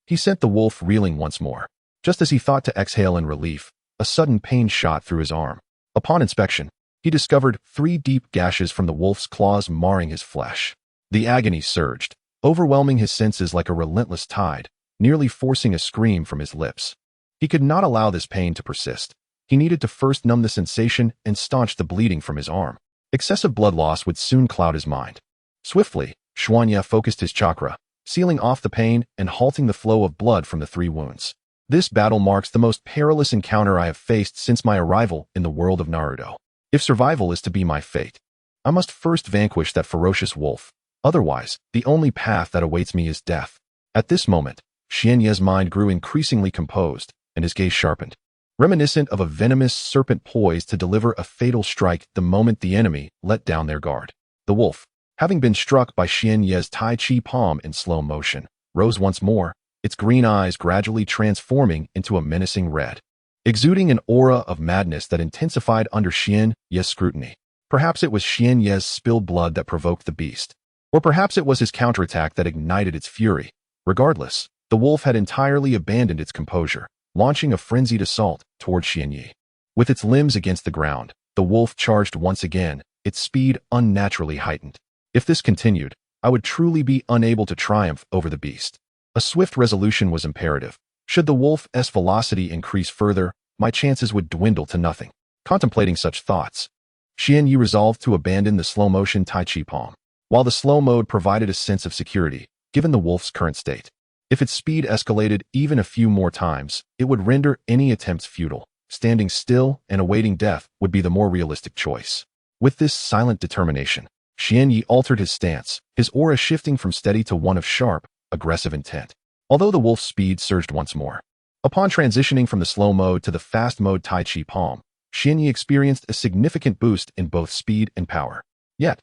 he sent the wolf reeling once more. Just as he thought to exhale in relief, a sudden pain shot through his arm. Upon inspection, he discovered 3 deep gashes from the wolf's claws marring his flesh. The agony surged, overwhelming his senses like a relentless tide, nearly forcing a scream from his lips. He could not allow this pain to persist. He needed to first numb the sensation and staunch the bleeding from his arm. Excessive blood loss would soon cloud his mind. Swiftly, Xuanya focused his chakra, sealing off the pain and halting the flow of blood from the 3 wounds. This battle marks the most perilous encounter I have faced since my arrival in the world of Naruto. If survival is to be my fate, I must first vanquish that ferocious wolf. Otherwise, the only path that awaits me is death. At this moment, Xuanya's mind grew increasingly composed, and his gaze sharpened. Reminiscent of a venomous serpent poised to deliver a fatal strike the moment the enemy let down their guard. The wolf, having been struck by Xuanya's Tai Chi palm in slow motion, rose once more, its green eyes gradually transforming into a menacing red, exuding an aura of madness that intensified under Xuanya's scrutiny. Perhaps it was Xuanya's spilled blood that provoked the beast, or perhaps it was his counterattack that ignited its fury. Regardless, the wolf had entirely abandoned its composure, launching a frenzied assault toward Xuanya. With its limbs against the ground, the wolf charged once again, its speed unnaturally heightened. If this continued, I would truly be unable to triumph over the beast. A swift resolution was imperative. Should the wolf's velocity increase further, my chances would dwindle to nothing. Contemplating such thoughts, Xuanya resolved to abandon the slow-motion Tai Chi palm. While the slow mode provided a sense of security, given the wolf's current state, if its speed escalated even a few more times, it would render any attempts futile. Standing still and awaiting death would be the more realistic choice. With this silent determination, Xuanya altered his stance, his aura shifting from steady to one of sharp, aggressive intent. Although the wolf's speed surged once more. Upon transitioning from the slow mode to the fast mode Tai Chi palm, Xuanya experienced a significant boost in both speed and power. Yet,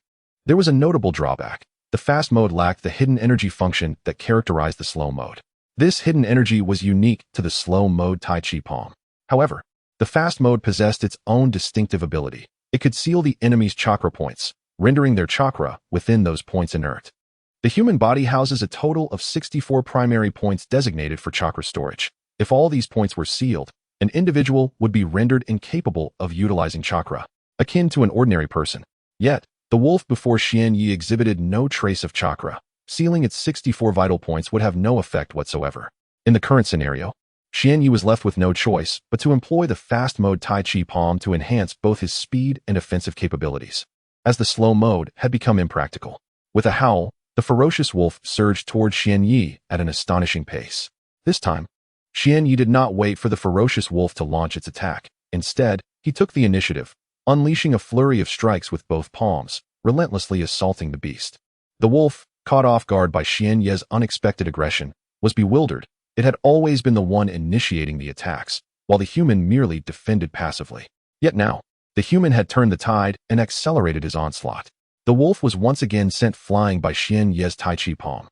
there was a notable drawback. The fast mode lacked the hidden energy function that characterized the slow mode. This hidden energy was unique to the slow mode Tai Chi palm. However, the fast mode possessed its own distinctive ability. It could seal the enemy's chakra points, rendering their chakra within those points inert. The human body houses a total of 64 primary points designated for chakra storage. If all these points were sealed, an individual would be rendered incapable of utilizing chakra, akin to an ordinary person. Yet, the wolf before Xuanya exhibited no trace of chakra. Sealing its 64 vital points would have no effect whatsoever. In the current scenario, Xuanya was left with no choice but to employ the fast mode Tai Chi palm to enhance both his speed and offensive capabilities, as the slow mode had become impractical. With a howl, the ferocious wolf surged toward Xuanya at an astonishing pace. This time, Xuanya did not wait for the ferocious wolf to launch its attack. Instead, he took the initiative, unleashing a flurry of strikes with both palms, relentlessly assaulting the beast. The wolf, caught off guard by Xuanya's unexpected aggression, was bewildered. It had always been the one initiating the attacks, while the human merely defended passively. Yet now, the human had turned the tide and accelerated his onslaught. The wolf was once again sent flying by Xuanya's Tai Chi palm.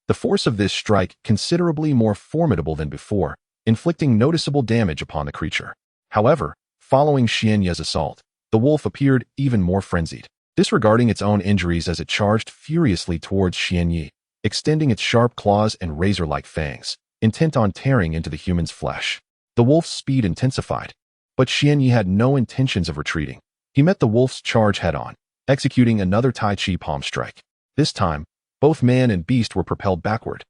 The force of this strike considerably more formidable than before, inflicting noticeable damage upon the creature. However, following Xuanya's assault, the wolf appeared even more frenzied, disregarding its own injuries as it charged furiously towards Xuanya, extending its sharp claws and razor-like fangs, intent on tearing into the human's flesh. The wolf's speed intensified, but Xuanya had no intentions of retreating. He met the wolf's charge head-on, executing another Tai Chi palm strike. This time, both man and beast were propelled backward,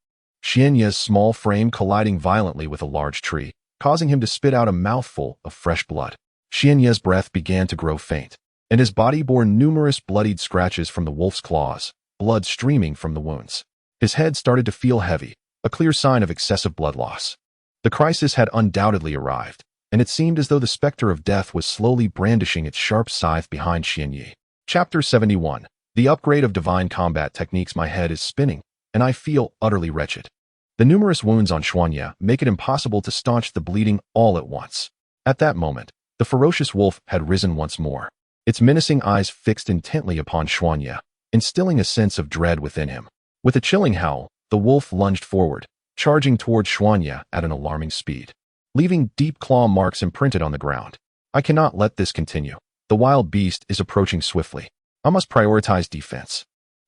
Xuanya's small frame colliding violently with a large tree, causing him to spit out a mouthful of fresh blood. Xuanya's breath began to grow faint, and his body bore numerous bloodied scratches from the wolf's claws, blood streaming from the wounds. His head started to feel heavy, a clear sign of excessive blood loss. The crisis had undoubtedly arrived, and it seemed as though the specter of death was slowly brandishing its sharp scythe behind Xuanya. Chapter 71. The upgrade of divine combat techniques. My head is spinning, and I feel utterly wretched. The numerous wounds on Xuanya make it impossible to staunch the bleeding all at once. At that moment, the ferocious wolf had risen once more, its menacing eyes fixed intently upon Xuanya, instilling a sense of dread within him. With a chilling howl, the wolf lunged forward, charging toward Xuanya at an alarming speed, leaving deep claw marks imprinted on the ground. I cannot let this continue. The wild beast is approaching swiftly. I must prioritize defense.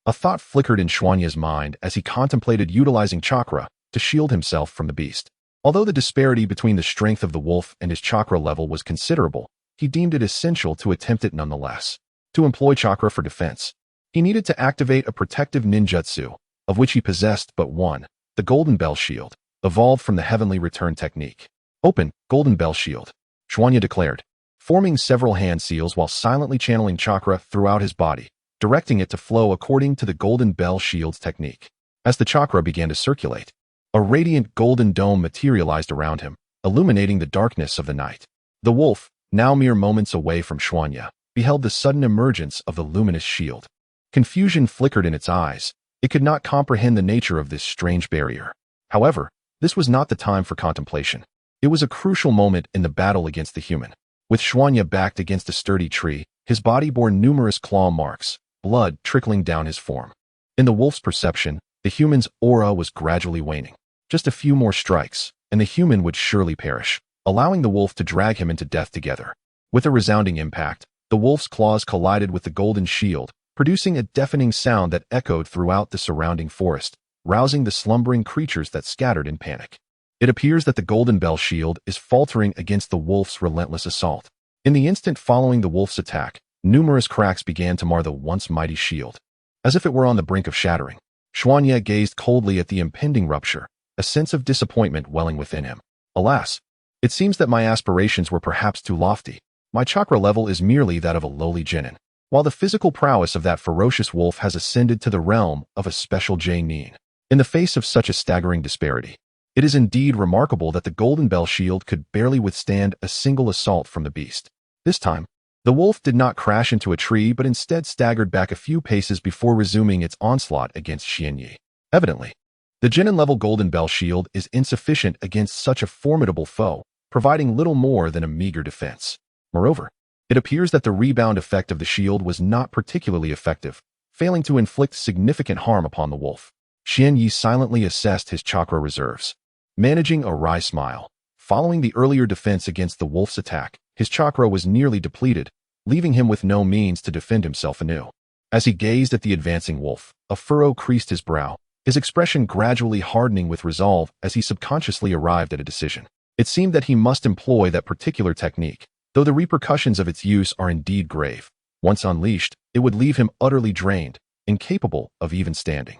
A thought flickered in Xuanya's mind as he contemplated utilizing chakra to shield himself from the beast. Although the disparity between the strength of the wolf and his chakra level was considerable, he deemed it essential to attempt it nonetheless. To employ chakra for defense, he needed to activate a protective ninjutsu, of which he possessed but one, the Golden Bell Shield, evolved from the Heavenly Return technique. Open, Golden Bell Shield, Xuanya declared, forming several hand seals while silently channeling chakra throughout his body, directing it to flow according to the Golden Bell Shield's technique. As the chakra began to circulate, a radiant golden dome materialized around him, illuminating the darkness of the night. The wolf, now mere moments away from Xuanya, beheld the sudden emergence of the luminous shield. Confusion flickered in its eyes. It could not comprehend the nature of this strange barrier. However, this was not the time for contemplation. It was a crucial moment in the battle against the human. With Xuanya backed against a sturdy tree, his body bore numerous claw marks, blood trickling down his form. In the wolf's perception, the human's aura was gradually waning. Just a few more strikes, and the human would surely perish, allowing the wolf to drag him into death together. With a resounding impact, the wolf's claws collided with the golden shield, producing a deafening sound that echoed throughout the surrounding forest, rousing the slumbering creatures that scattered in panic. It appears that the Golden Bell Shield is faltering against the wolf's relentless assault. In the instant following the wolf's attack, numerous cracks began to mar the once mighty shield. As if it were on the brink of shattering, Xuanya gazed coldly at the impending rupture, a sense of disappointment welling within him. Alas, it seems that my aspirations were perhaps too lofty. My chakra level is merely that of a lowly genin, while the physical prowess of that ferocious wolf has ascended to the realm of a special genin. In the face of such a staggering disparity, it is indeed remarkable that the Golden Bell Shield could barely withstand a single assault from the beast. This time, the wolf did not crash into a tree but instead staggered back a few paces before resuming its onslaught against Xianyi. Evidently, the genin-level Golden Bell Shield is insufficient against such a formidable foe, providing little more than a meager defense. Moreover, it appears that the rebound effect of the shield was not particularly effective, failing to inflict significant harm upon the wolf. Xianyi silently assessed his chakra reserves. Managing a wry smile, following the earlier defense against the wolf's attack, his chakra was nearly depleted, leaving him with no means to defend himself anew. As he gazed at the advancing wolf, a furrow creased his brow, his expression gradually hardening with resolve as he subconsciously arrived at a decision. It seemed that he must employ that particular technique, though the repercussions of its use are indeed grave. Once unleashed, it would leave him utterly drained, incapable of even standing.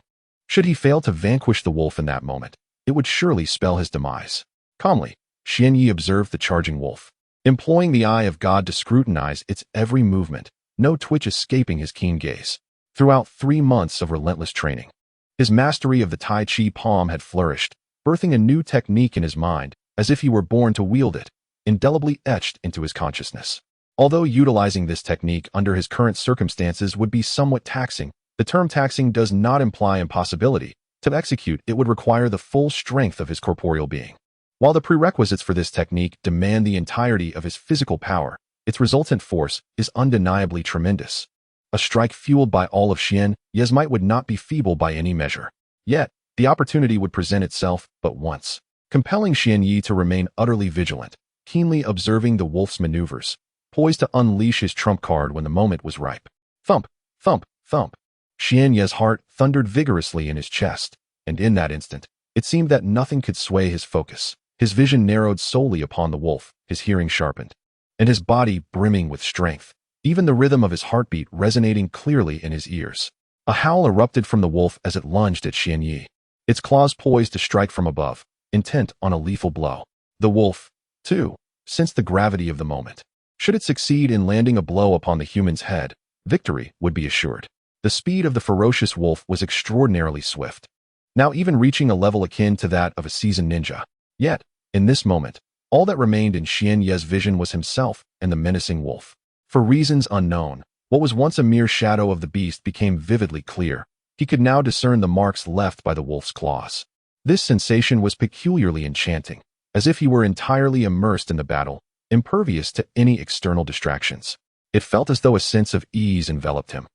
Should he fail to vanquish the wolf in that moment, it would surely spell his demise. Calmly, Xianyi observed the charging wolf, employing the eye of God to scrutinize its every movement, no twitch escaping his keen gaze. Throughout 3 months of relentless training, his mastery of the Tai Chi palm had flourished, birthing a new technique in his mind, as if he were born to wield it, indelibly etched into his consciousness. Although utilizing this technique under his current circumstances would be somewhat taxing, the term taxing does not imply impossibility. To execute, it would require the full strength of his corporeal being. While the prerequisites for this technique demand the entirety of his physical power, its resultant force is undeniably tremendous. A strike fueled by all of Xianyi's might would not be feeble by any measure. Yet, the opportunity would present itself but once, compelling Xianyi to remain utterly vigilant, keenly observing the wolf's maneuvers, poised to unleash his trump card when the moment was ripe. Thump, thump, thump. Xianyi's heart thundered vigorously in his chest, and in that instant, it seemed that nothing could sway his focus. His vision narrowed solely upon the wolf, his hearing sharpened, and his body brimming with strength, even the rhythm of his heartbeat resonating clearly in his ears. A howl erupted from the wolf as it lunged at Xianyi, its claws poised to strike from above, intent on a lethal blow. The wolf, too, sensed the gravity of the moment. Should it succeed in landing a blow upon the human's head, victory would be assured. The speed of the ferocious wolf was extraordinarily swift, now even reaching a level akin to that of a seasoned ninja. Yet, in this moment, all that remained in Xianyi's vision was himself and the menacing wolf. For reasons unknown, what was once a mere shadow of the beast became vividly clear. He could now discern the marks left by the wolf's claws. This sensation was peculiarly enchanting, as if he were entirely immersed in the battle, impervious to any external distractions. It felt as though a sense of ease enveloped him,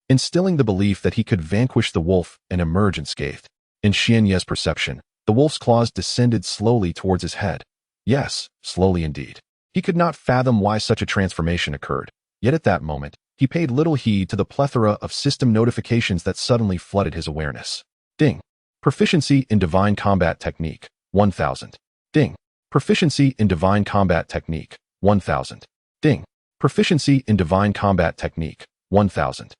instilling the belief that he could vanquish the wolf and emerge unscathed. In Xianyi's perception, the wolf's claws descended slowly towards his head. Yes, slowly indeed. He could not fathom why such a transformation occurred, yet at that moment, he paid little heed to the plethora of system notifications that suddenly flooded his awareness. Ding. Proficiency in Divine Combat Technique, 1000. Ding. Proficiency in Divine Combat Technique, 1000. Ding. Proficiency in Divine Combat Technique, 1000.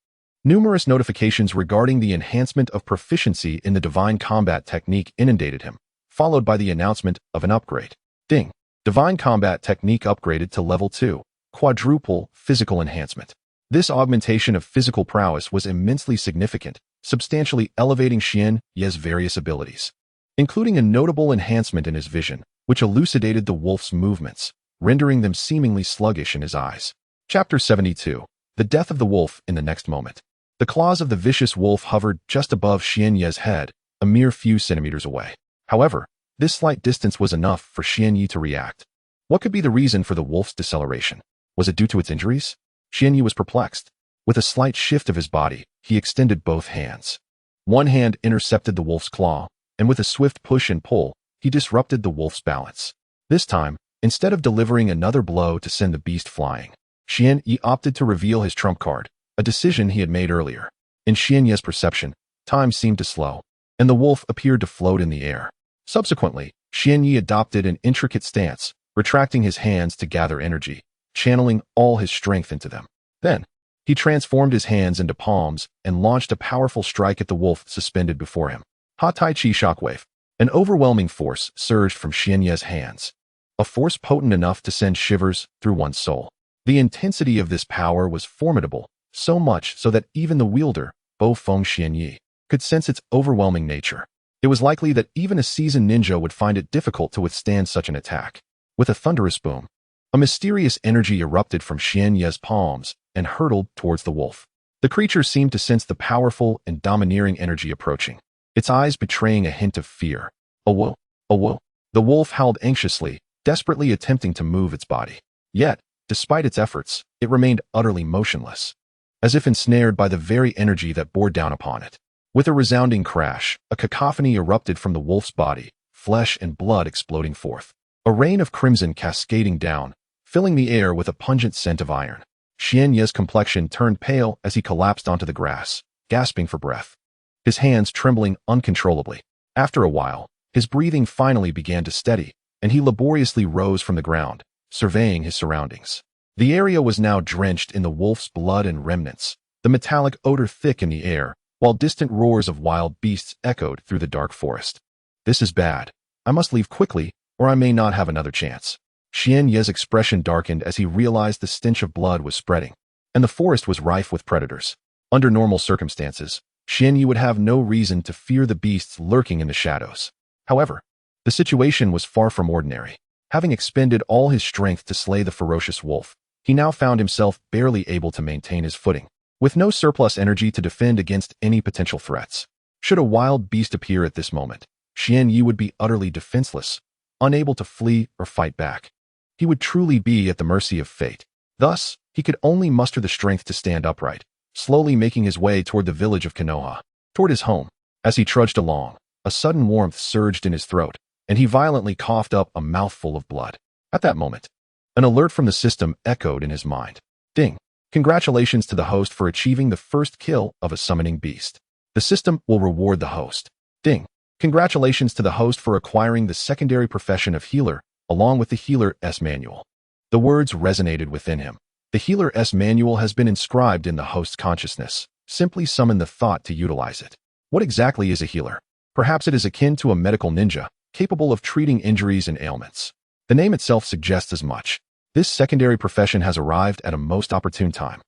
Numerous notifications regarding the enhancement of proficiency in the divine combat technique inundated him, followed by the announcement of an upgrade. Ding! Divine combat technique upgraded to level 2, quadruple physical enhancement. This augmentation of physical prowess was immensely significant, substantially elevating Xian Ye's various abilities, including a notable enhancement in his vision, which elucidated the wolf's movements, rendering them seemingly sluggish in his eyes. Chapter 72. The Death of the Wolf in the Next Moment. The claws of the vicious wolf hovered just above Xian Ye's head, a mere few centimeters away. However, this slight distance was enough for Xian Ye to react. What could be the reason for the wolf's deceleration? Was it due to its injuries? Xian Ye was perplexed. With a slight shift of his body, he extended both hands. One hand intercepted the wolf's claw, and with a swift push and pull, he disrupted the wolf's balance. This time, instead of delivering another blow to send the beast flying, Xian Ye opted to reveal his trump card, a decision he had made earlier. In Xian Ye's perception, time seemed to slow, and the wolf appeared to float in the air. Subsequently, Xian Ye adopted an intricate stance, retracting his hands to gather energy, channeling all his strength into them. Then, he transformed his hands into palms and launched a powerful strike at the wolf suspended before him. Ha Tai Chi Shockwave. An overwhelming force surged from Xian Ye's hands, a force potent enough to send shivers through one's soul. The intensity of this power was formidable, so much so that even the wielder, Bo Feng Xian Ye, could sense its overwhelming nature. It was likely that even a seasoned ninja would find it difficult to withstand such an attack. With a thunderous boom, a mysterious energy erupted from Xian Ye's palms and hurtled towards the wolf. The creature seemed to sense the powerful and domineering energy approaching, its eyes betraying a hint of fear. Awo! Awo! The wolf howled anxiously, desperately attempting to move its body. Yet, despite its efforts, it remained utterly motionless, as if ensnared by the very energy that bore down upon it. With a resounding crash, a cacophony erupted from the wolf's body, flesh and blood exploding forth. A rain of crimson cascading down, filling the air with a pungent scent of iron. Xian Ye's complexion turned pale as he collapsed onto the grass, gasping for breath, his hands trembling uncontrollably. After a while, his breathing finally began to steady, and he laboriously rose from the ground, surveying his surroundings. The area was now drenched in the wolf's blood and remnants, the metallic odor thick in the air, while distant roars of wild beasts echoed through the dark forest. This is bad. I must leave quickly, or I may not have another chance. Xian Ye's expression darkened as he realized the stench of blood was spreading, and the forest was rife with predators. Under normal circumstances, Xian Ye would have no reason to fear the beasts lurking in the shadows. However, the situation was far from ordinary. Having expended all his strength to slay the ferocious wolf, he now found himself barely able to maintain his footing, with no surplus energy to defend against any potential threats. Should a wild beast appear at this moment, Xian Ye would be utterly defenseless, unable to flee or fight back. He would truly be at the mercy of fate. Thus, he could only muster the strength to stand upright, slowly making his way toward the village of Konoha, toward his home. As he trudged along, a sudden warmth surged in his throat, and he violently coughed up a mouthful of blood. At that moment, an alert from the system echoed in his mind. Ding! Congratulations to the host for achieving the first kill of a summoning beast. The system will reward the host. Ding! Congratulations to the host for acquiring the secondary profession of healer, along with the Healer-S manual. The words resonated within him. The Healer-S manual has been inscribed in the host's consciousness. Simply summon the thought to utilize it. What exactly is a healer? Perhaps it is akin to a medical ninja, capable of treating injuries and ailments. The name itself suggests as much. This secondary profession has arrived at a most opportune time,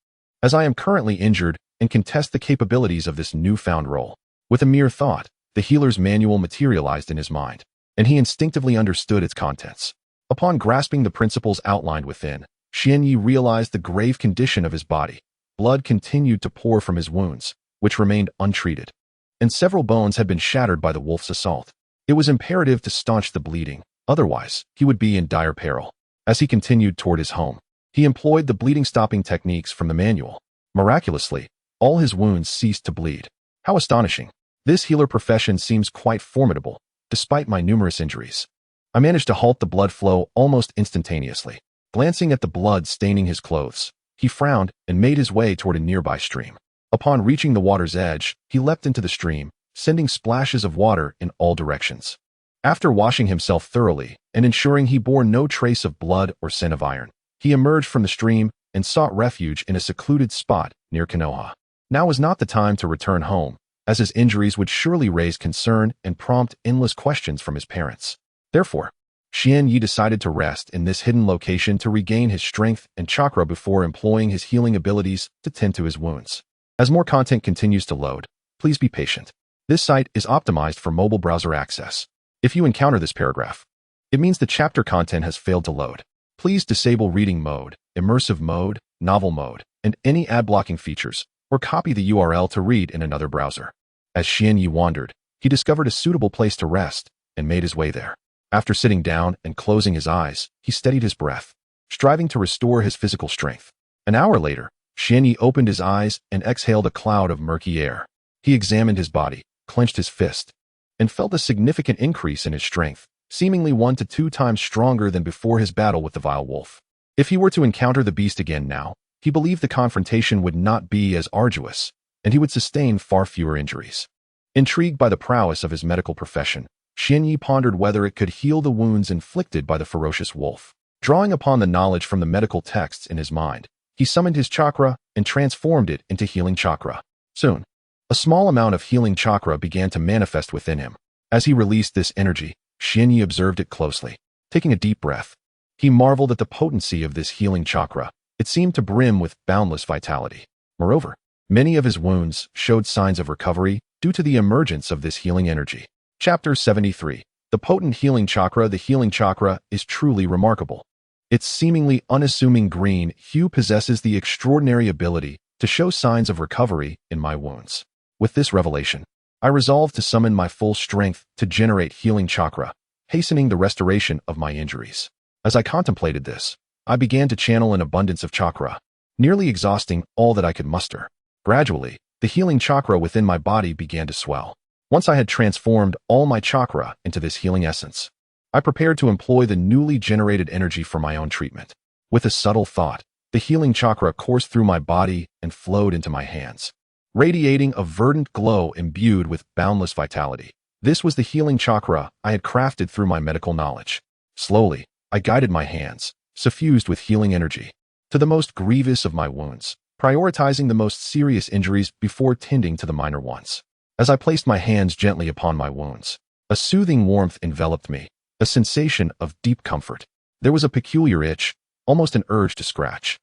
as I am currently injured and can test the capabilities of this newfound role. With a mere thought, the healer's manual materialized in his mind, and he instinctively understood its contents. Upon grasping the principles outlined within, Xian Ye realized the grave condition of his body. Blood continued to pour from his wounds, which remained untreated, and several bones had been shattered by the wolf's assault. It was imperative to staunch the bleeding, otherwise he would be in dire peril. As he continued toward his home, he employed the bleeding-stopping techniques from the manual. Miraculously, all his wounds ceased to bleed. How astonishing! This healer profession seems quite formidable, despite my numerous injuries. I managed to halt the blood flow almost instantaneously. Glancing at the blood staining his clothes, he frowned and made his way toward a nearby stream. Upon reaching the water's edge, he leapt into the stream, sending splashes of water in all directions. After washing himself thoroughly and ensuring he bore no trace of blood or scent of iron, he emerged from the stream and sought refuge in a secluded spot near Konoha. Now was not the time to return home, as his injuries would surely raise concern and prompt endless questions from his parents. Therefore, Xian Yi decided to rest in this hidden location to regain his strength and chakra before employing his healing abilities to tend to his wounds. As more content continues to load, please be patient. This site is optimized for mobile browser access. If you encounter this paragraph, it means the chapter content has failed to load. Please disable reading mode, immersive mode, novel mode, and any ad-blocking features, or copy the URL to read in another browser. As Xian Yi wandered, he discovered a suitable place to rest and made his way there. After sitting down and closing his eyes, he steadied his breath, striving to restore his physical strength. An hour later, Xian Yi opened his eyes and exhaled a cloud of murky air. He examined his body, clenched his fist, and felt a significant increase in his strength, seemingly 1 to 2 times stronger than before his battle with the vile wolf. If he were to encounter the beast again now, he believed the confrontation would not be as arduous, and he would sustain far fewer injuries. Intrigued by the prowess of his medical profession, Xian Yi pondered whether it could heal the wounds inflicted by the ferocious wolf. Drawing upon the knowledge from the medical texts in his mind, he summoned his chakra and transformed it into healing chakra. Soon, a small amount of healing chakra began to manifest within him. As he released this energy, Xian Yi observed it closely. Taking a deep breath, he marveled at the potency of this healing chakra. It seemed to brim with boundless vitality. Moreover, many of his wounds showed signs of recovery due to the emergence of this healing energy. Chapter 73. The potent healing chakra. The healing chakra is truly remarkable. Its seemingly unassuming green hue possesses the extraordinary ability to show signs of recovery in my wounds. With this revelation, I resolved to summon my full strength to generate healing chakra, hastening the restoration of my injuries. As I contemplated this, I began to channel an abundance of chakra, nearly exhausting all that I could muster. Gradually, the healing chakra within my body began to swell. Once I had transformed all my chakra into this healing essence, I prepared to employ the newly generated energy for my own treatment. With a subtle thought, the healing chakra coursed through my body and flowed into my hands, radiating a verdant glow imbued with boundless vitality. This was the healing chakra I had crafted through my medical knowledge. Slowly, I guided my hands, suffused with healing energy, to the most grievous of my wounds, prioritizing the most serious injuries before tending to the minor ones. As I placed my hands gently upon my wounds, a soothing warmth enveloped me, a sensation of deep comfort. There was a peculiar itch, almost an urge to scratch,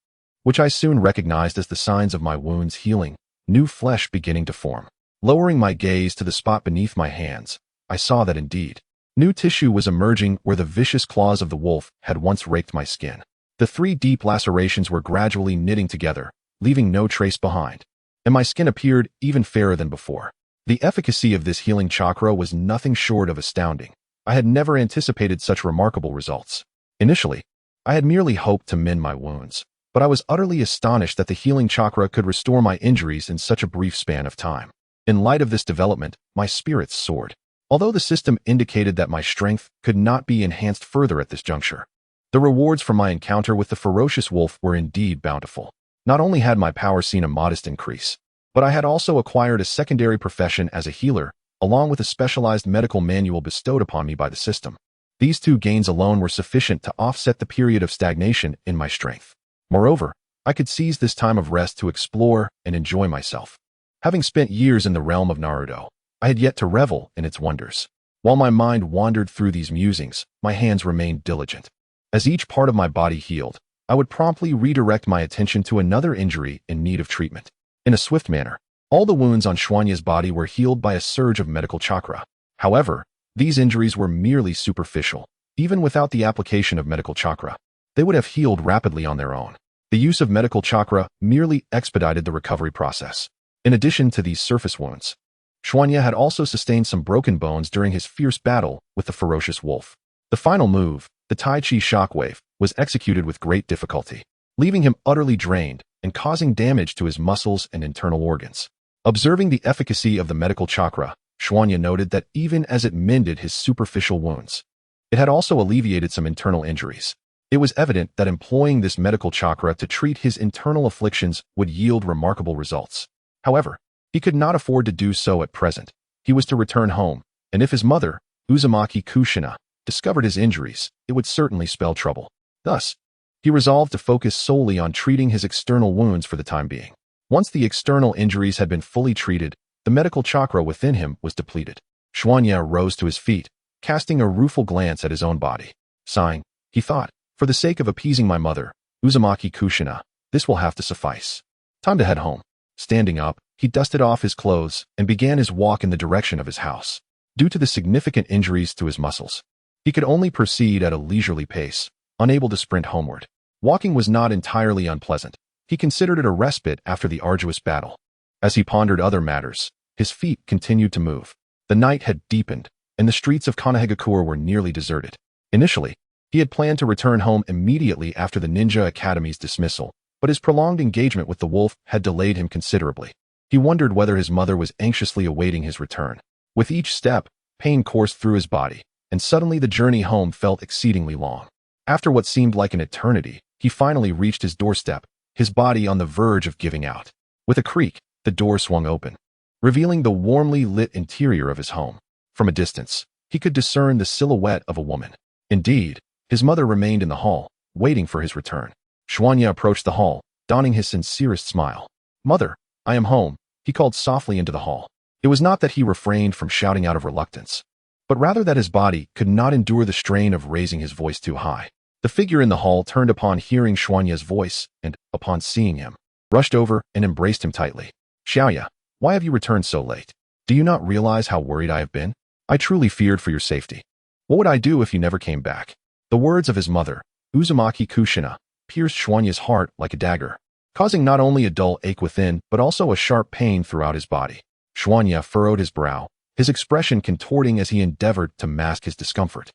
which I soon recognized as the signs of my wounds healing, new flesh beginning to form. Lowering my gaze to the spot beneath my hands, I saw that indeed, new tissue was emerging where the vicious claws of the wolf had once raked my skin. The 3 deep lacerations were gradually knitting together, leaving no trace behind, and my skin appeared even fairer than before. The efficacy of this healing chakra was nothing short of astounding. I had never anticipated such remarkable results. Initially, I had merely hoped to mend my wounds, but I was utterly astonished that the healing chakra could restore my injuries in such a brief span of time. In light of this development, my spirits soared. Although the system indicated that my strength could not be enhanced further at this juncture, the rewards from my encounter with the ferocious wolf were indeed bountiful. Not only had my power seen a modest increase, but I had also acquired a secondary profession as a healer, along with a specialized medical manual bestowed upon me by the system. These 2 gains alone were sufficient to offset the period of stagnation in my strength. Moreover, I could seize this time of rest to explore and enjoy myself. Having spent years in the realm of Naruto, I had yet to revel in its wonders. While my mind wandered through these musings, my hands remained diligent. As each part of my body healed, I would promptly redirect my attention to another injury in need of treatment. In a swift manner, all the wounds on Xuanya's body were healed by a surge of medical chakra. However, these injuries were merely superficial. Even without the application of medical chakra, they would have healed rapidly on their own. The use of medical chakra merely expedited the recovery process. In addition to these surface wounds, Xuanya had also sustained some broken bones during his fierce battle with the ferocious wolf. The final move, the Tai Chi shockwave, was executed with great difficulty, leaving him utterly drained and causing damage to his muscles and internal organs. Observing the efficacy of the medical chakra, Xuanya noted that even as it mended his superficial wounds, it had also alleviated some internal injuries. It was evident that employing this medical chakra to treat his internal afflictions would yield remarkable results. However, he could not afford to do so at present. He was to return home, and if his mother, Uzumaki Kushina, discovered his injuries, it would certainly spell trouble. Thus, he resolved to focus solely on treating his external wounds for the time being. Once the external injuries had been fully treated, the medical chakra within him was depleted. Xuanya rose to his feet, casting a rueful glance at his own body. Sighing, he thought, for the sake of appeasing my mother, Uzumaki Kushina, this will have to suffice. Time to head home. Standing up, he dusted off his clothes and began his walk in the direction of his house. Due to the significant injuries to his muscles, he could only proceed at a leisurely pace, unable to sprint homeward. Walking was not entirely unpleasant. He considered it a respite after the arduous battle. As he pondered other matters, his feet continued to move. The night had deepened, and the streets of Kanehagakure were nearly deserted. Initially, he had planned to return home immediately after the Ninja Academy's dismissal, but his prolonged engagement with the wolf had delayed him considerably. He wondered whether his mother was anxiously awaiting his return. With each step, pain coursed through his body, and suddenly the journey home felt exceedingly long. After what seemed like an eternity, he finally reached his doorstep, his body on the verge of giving out. With a creak, the door swung open, revealing the warmly lit interior of his home. From a distance, he could discern the silhouette of a woman. Indeed, his mother remained in the hall, waiting for his return. Xuanya approached the hall, donning his sincerest smile. "Mother, I am home," he called softly into the hall. It was not that he refrained from shouting out of reluctance, but rather that his body could not endure the strain of raising his voice too high. The figure in the hall turned upon hearing Xuanya's voice and, upon seeing him, rushed over and embraced him tightly. "Xiaoya, why have you returned so late? Do you not realize how worried I have been? I truly feared for your safety. What would I do if you never came back?" The words of his mother, Uzumaki Kushina, pierced Xuanya's heart like a dagger, causing not only a dull ache within but also a sharp pain throughout his body. Xuanya furrowed his brow, his expression contorting as he endeavored to mask his discomfort.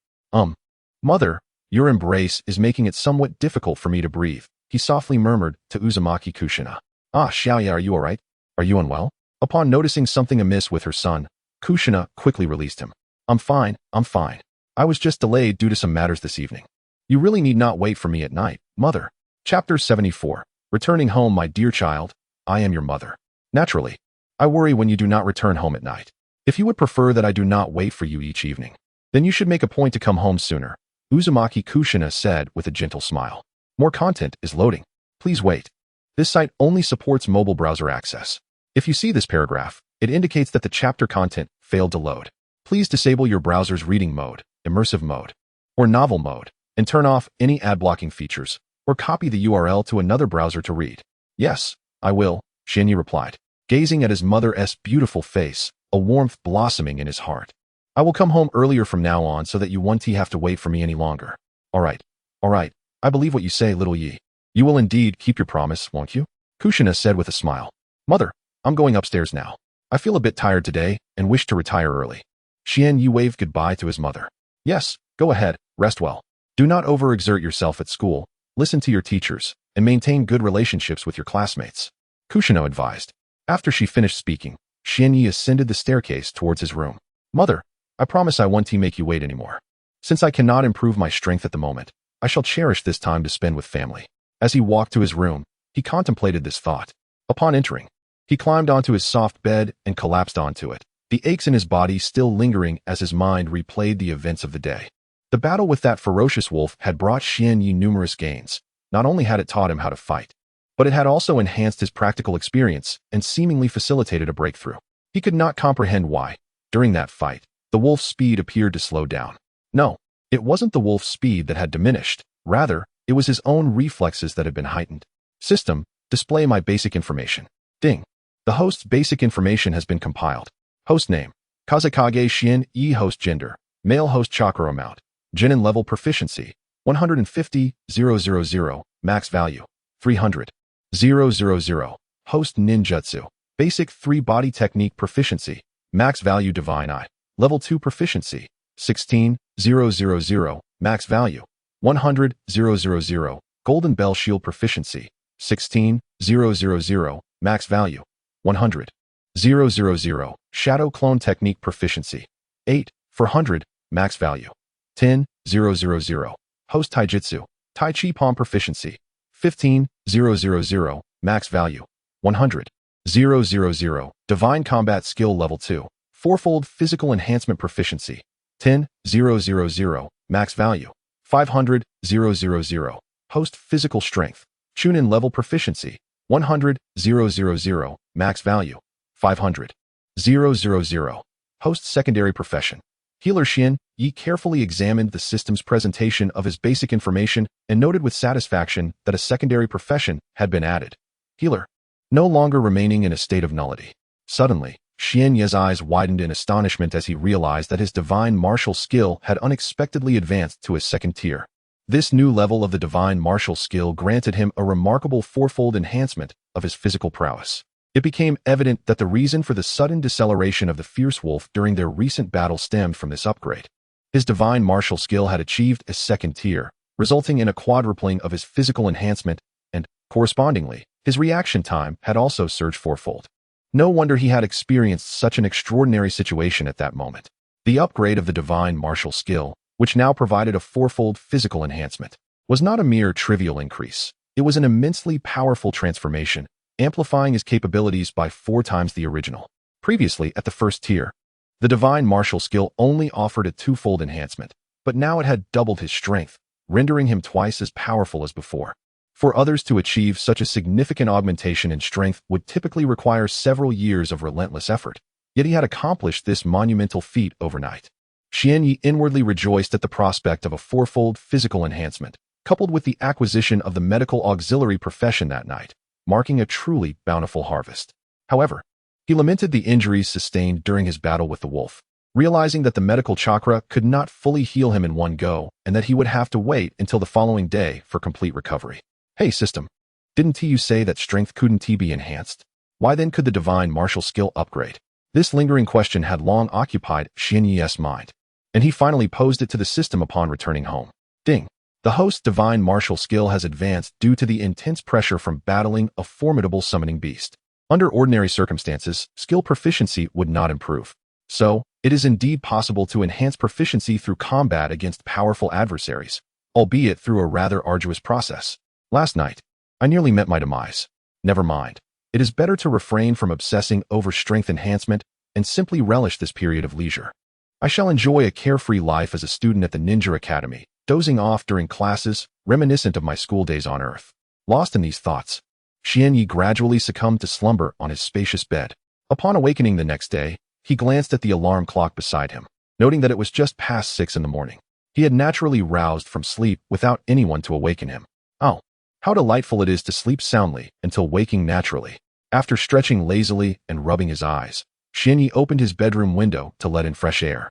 Mother, your embrace is making it somewhat difficult for me to breathe," he softly murmured to Uzumaki Kushina. "Ah, Xiaoya, are you all right? Are you unwell?" Upon noticing something amiss with her son, Kushina quickly released him. I'm fine. I was just delayed due to some matters this evening. You really need not wait for me at night, mother." Chapter 74. Returning home, my dear child, I am your mother. Naturally, I worry when you do not return home at night. If you would prefer that I do not wait for you each evening, then you should make a point to come home sooner, Uzumaki Kushina said with a gentle smile. More content is loading. Please wait. This site only supports mobile browser access. If you see this paragraph, it indicates that the chapter content failed to load. Please disable your browser's reading mode, immersive mode, or novel mode, and turn off any ad blocking features, or copy the URL to another browser to read. Yes, I will, Shinyi replied, gazing at his mother's beautiful face, a warmth blossoming in his heart. I will come home earlier from now on so that you won't have to wait for me any longer. All right, I believe what you say, little Yi. You will indeed keep your promise, won't you? Kushina said with a smile. Mother, I'm going upstairs now. I feel a bit tired today and wish to retire early. Xian Yi waved goodbye to his mother. Yes, go ahead, rest well. Do not overexert yourself at school, listen to your teachers, and maintain good relationships with your classmates, Kushina advised. After she finished speaking, Xian Yi ascended the staircase towards his room. Mother, I promise I won't make you wait anymore. Since I cannot improve my strength at the moment, I shall cherish this time to spend with family. As he walked to his room, he contemplated this thought. Upon entering, he climbed onto his soft bed and collapsed onto it, the aches in his body still lingering as his mind replayed the events of the day. The battle with that ferocious wolf had brought Xian Yi numerous gains. Not only had it taught him how to fight, but it had also enhanced his practical experience and seemingly facilitated a breakthrough. He could not comprehend why, during that fight, the wolf's speed appeared to slow down. No, it wasn't the wolf's speed that had diminished. Rather, it was his own reflexes that had been heightened. System, display my basic information. Ding. The host's basic information has been compiled. Host name, Kazekage Xian Yi. Host gender, male. Host chakra amount, genin level proficiency, 150,000, max value, 300,000. Host ninjutsu, basic 3 body technique proficiency, max value divine eye, level 2 proficiency, 16,000, max value, 100,000. Golden bell shield proficiency, 16,000, max value, 100,000. Shadow clone technique proficiency, 8,400, max value, 10,000. Host taijutsu, tai chi palm proficiency, 15,000, max value, 100,000. Divine combat skill level 2, fourfold physical enhancement proficiency, 10,000, max value, 500,000. Host physical strength, chunin level proficiency, 100,000, max value, 500,000. Host secondary profession. Healer Xian Yi carefully examined the system's presentation of his basic information and noted with satisfaction that a secondary profession had been added. Healer. No longer remaining in a state of nullity. Suddenly, Xian Yi's eyes widened in astonishment as he realized that his divine martial skill had unexpectedly advanced to a second tier. This new level of the divine martial skill granted him a remarkable fourfold enhancement of his physical prowess. It became evident that the reason for the sudden deceleration of the fierce wolf during their recent battle stemmed from this upgrade. His divine martial skill had achieved a second tier, resulting in a quadrupling of his physical enhancement, and, correspondingly, his reaction time had also surged fourfold. No wonder he had experienced such an extraordinary situation at that moment. The upgrade of the divine martial skill, which now provided a fourfold physical enhancement, was not a mere trivial increase. It was an immensely powerful transformation, amplifying his capabilities by 4 times the original. Previously, at the first tier, the divine martial skill only offered a 2-fold enhancement, but now it had doubled his strength, rendering him twice as powerful as before. For others to achieve such a significant augmentation in strength would typically require several years of relentless effort, yet he had accomplished this monumental feat overnight. Xian Yi inwardly rejoiced at the prospect of a 4-fold physical enhancement, coupled with the acquisition of the medical auxiliary profession that night, marking a truly bountiful harvest. However, he lamented the injuries sustained during his battle with the wolf, realizing that the medical chakra could not fully heal him in one go and that he would have to wait until the following day for complete recovery. Hey system, didn't you say that strength couldn't be enhanced? Why then could the divine martial skill upgrade? This lingering question had long occupied Xian Yi's mind, and he finally posed it to the system upon returning home. Ding. The host's divine martial skill has advanced due to the intense pressure from battling a formidable summoning beast. Under ordinary circumstances, skill proficiency would not improve. So, it is indeed possible to enhance proficiency through combat against powerful adversaries, albeit through a rather arduous process. Last night, I nearly met my demise. Never mind. It is better to refrain from obsessing over strength enhancement and simply relish this period of leisure. I shall enjoy a carefree life as a student at the Ninja Academy, dozing off during classes, reminiscent of my school days on Earth. Lost in these thoughts, Xian Yi gradually succumbed to slumber on his spacious bed. Upon awakening the next day, he glanced at the alarm clock beside him, noting that it was just past 6 in the morning. He had naturally roused from sleep without anyone to awaken him. Oh, how delightful it is to sleep soundly until waking naturally. After stretching lazily and rubbing his eyes, Xian Yi opened his bedroom window to let in fresh air.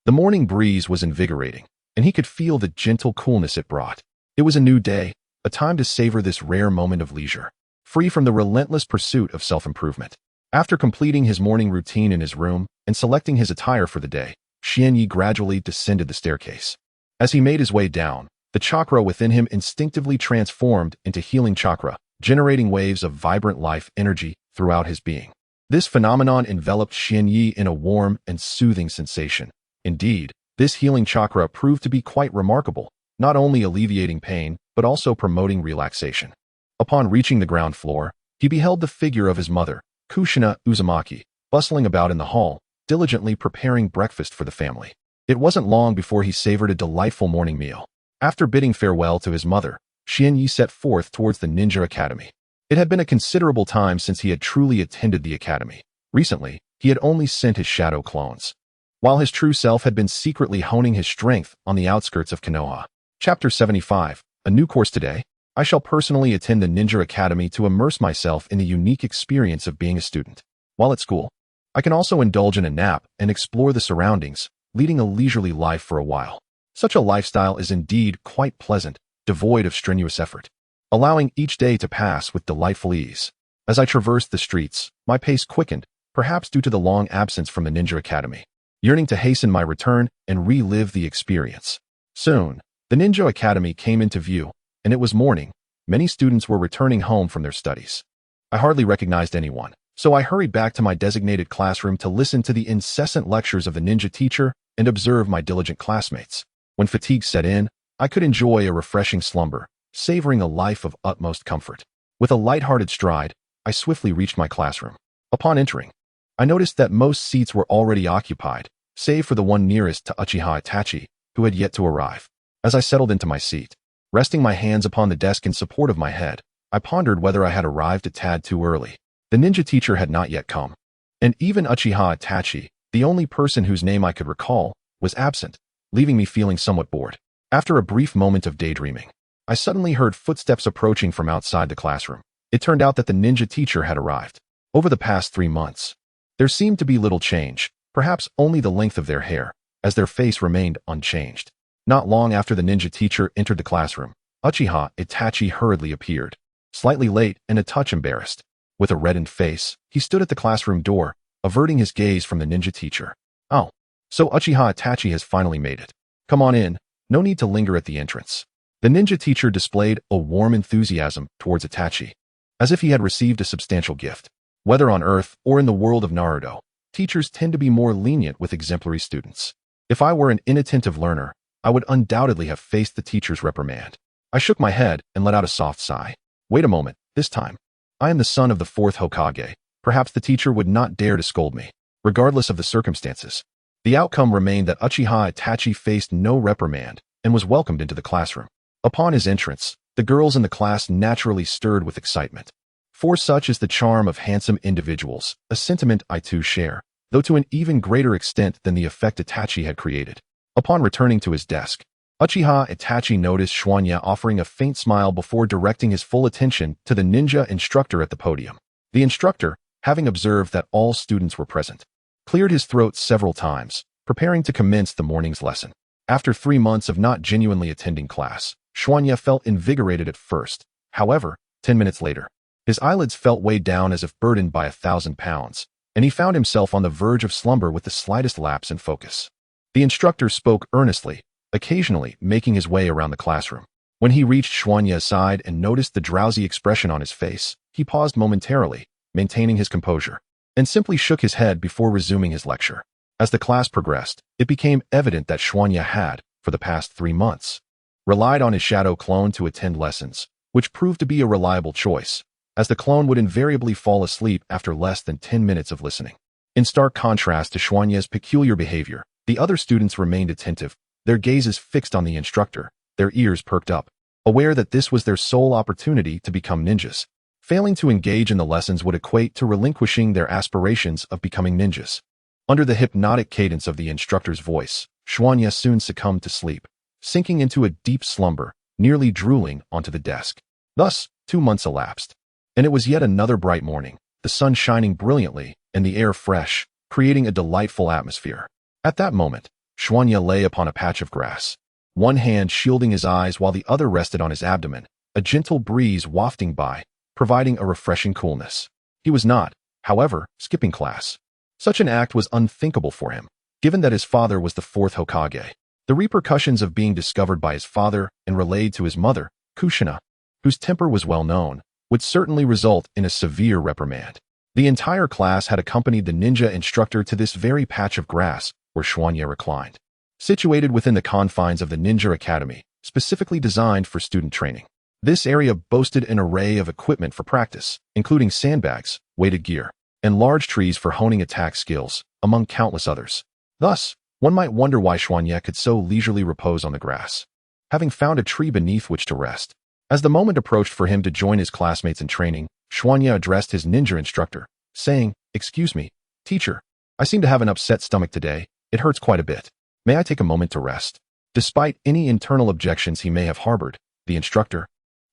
The morning breeze was invigorating, and he could feel the gentle coolness it brought. It was a new day, a time to savor this rare moment of leisure, free from the relentless pursuit of self-improvement. After completing his morning routine in his room and selecting his attire for the day, Xian Yi gradually descended the staircase. As he made his way down, the chakra within him instinctively transformed into healing chakra, generating waves of vibrant life energy throughout his being. This phenomenon enveloped Xian Yi in a warm and soothing sensation. Indeed, this healing chakra proved to be quite remarkable, not only alleviating pain, but also promoting relaxation. Upon reaching the ground floor, he beheld the figure of his mother, Kushina Uzumaki, bustling about in the hall, diligently preparing breakfast for the family. It wasn't long before he savored a delightful morning meal. After bidding farewell to his mother, Xian Yi set forth towards the Ninja Academy. It had been a considerable time since he had truly attended the academy. Recently, he had only sent his shadow clones, while his true self had been secretly honing his strength on the outskirts of Konoha. Chapter 75. A new course today. I shall personally attend the Ninja Academy to immerse myself in the unique experience of being a student. While at school, I can also indulge in a nap and explore the surroundings, leading a leisurely life for a while. Such a lifestyle is indeed quite pleasant, devoid of strenuous effort, allowing each day to pass with delightful ease. As I traversed the streets, my pace quickened, perhaps due to the long absence from the Ninja Academy, yearning to hasten my return and relive the experience. Soon, the Ninja Academy came into view, and it was morning. Many students were returning home from their studies. I hardly recognized anyone, so I hurried back to my designated classroom to listen to the incessant lectures of the ninja teacher and observe my diligent classmates. When fatigue set in, I could enjoy a refreshing slumber, savoring a life of utmost comfort. With a light-hearted stride, I swiftly reached my classroom. Upon entering, I noticed that most seats were already occupied, save for the one nearest to Uchiha Itachi, who had yet to arrive. As I settled into my seat, resting my hands upon the desk in support of my head, I pondered whether I had arrived a tad too early. The ninja teacher had not yet come. And even Uchiha Itachi, the only person whose name I could recall, was absent, leaving me feeling somewhat bored. After a brief moment of daydreaming, I suddenly heard footsteps approaching from outside the classroom. It turned out that the ninja teacher had arrived. Over the past 3 months, there seemed to be little change, perhaps only the length of their hair, as their face remained unchanged. Not long after the ninja teacher entered the classroom, Uchiha Itachi hurriedly appeared, slightly late and a touch embarrassed. With a reddened face, he stood at the classroom door, averting his gaze from the ninja teacher. Oh, so Uchiha Itachi has finally made it. Come on in, no need to linger at the entrance. The ninja teacher displayed a warm enthusiasm towards Itachi, as if he had received a substantial gift. Whether on Earth or in the world of Naruto, teachers tend to be more lenient with exemplary students. If I were an inattentive learner, I would undoubtedly have faced the teacher's reprimand. I shook my head and let out a soft sigh. Wait a moment, this time. I am the son of the 4th Hokage. Perhaps the teacher would not dare to scold me, regardless of the circumstances. The outcome remained that Uchiha Itachi faced no reprimand and was welcomed into the classroom. Upon his entrance, the girls in the class naturally stirred with excitement. For such is the charm of handsome individuals, a sentiment I too share, though to an even greater extent than the effect Itachi had created. Upon returning to his desk, Uchiha Itachi noticed Shuanya offering a faint smile before directing his full attention to the ninja instructor at the podium. The instructor, having observed that all students were present, cleared his throat several times, preparing to commence the morning's lesson. After 3 months of not genuinely attending class, Shuanya felt invigorated at first. However, 10 minutes later, his eyelids felt weighed down as if burdened by 1,000 pounds, and he found himself on the verge of slumber with the slightest lapse in focus. The instructor spoke earnestly, occasionally making his way around the classroom. When he reached Shuanya's side and noticed the drowsy expression on his face, he paused momentarily, maintaining his composure, and simply shook his head before resuming his lecture. As the class progressed, it became evident that Shuanya had, for the past 3 months, relied on his shadow clone to attend lessons, which proved to be a reliable choice, as the clone would invariably fall asleep after less than 10 minutes of listening. In stark contrast to Shuanya's peculiar behavior, the other students remained attentive, their gazes fixed on the instructor, their ears perked up, aware that this was their sole opportunity to become ninjas. Failing to engage in the lessons would equate to relinquishing their aspirations of becoming ninjas. Under the hypnotic cadence of the instructor's voice, Shuanya soon succumbed to sleep, sinking into a deep slumber, nearly drooling onto the desk. Thus, 2 months elapsed. And it was yet another bright morning, the sun shining brilliantly and the air fresh, creating a delightful atmosphere. At that moment, Shuanya lay upon a patch of grass, one hand shielding his eyes while the other rested on his abdomen, a gentle breeze wafting by, providing a refreshing coolness. He was not, however, skipping class. Such an act was unthinkable for him, given that his father was the 4th Hokage. The repercussions of being discovered by his father and relayed to his mother, Kushina, whose temper was well known, would certainly result in a severe reprimand. The entire class had accompanied the ninja instructor to this very patch of grass where Shuanya reclined. Situated within the confines of the Ninja Academy, specifically designed for student training, this area boasted an array of equipment for practice, including sandbags, weighted gear, and large trees for honing attack skills, among countless others. Thus, one might wonder why Shuanya could so leisurely repose on the grass, having found a tree beneath which to rest. As the moment approached for him to join his classmates in training, Shuanya addressed his ninja instructor, saying, "Excuse me, teacher, I seem to have an upset stomach today. It hurts quite a bit. May I take a moment to rest?" Despite any internal objections he may have harbored, the instructor,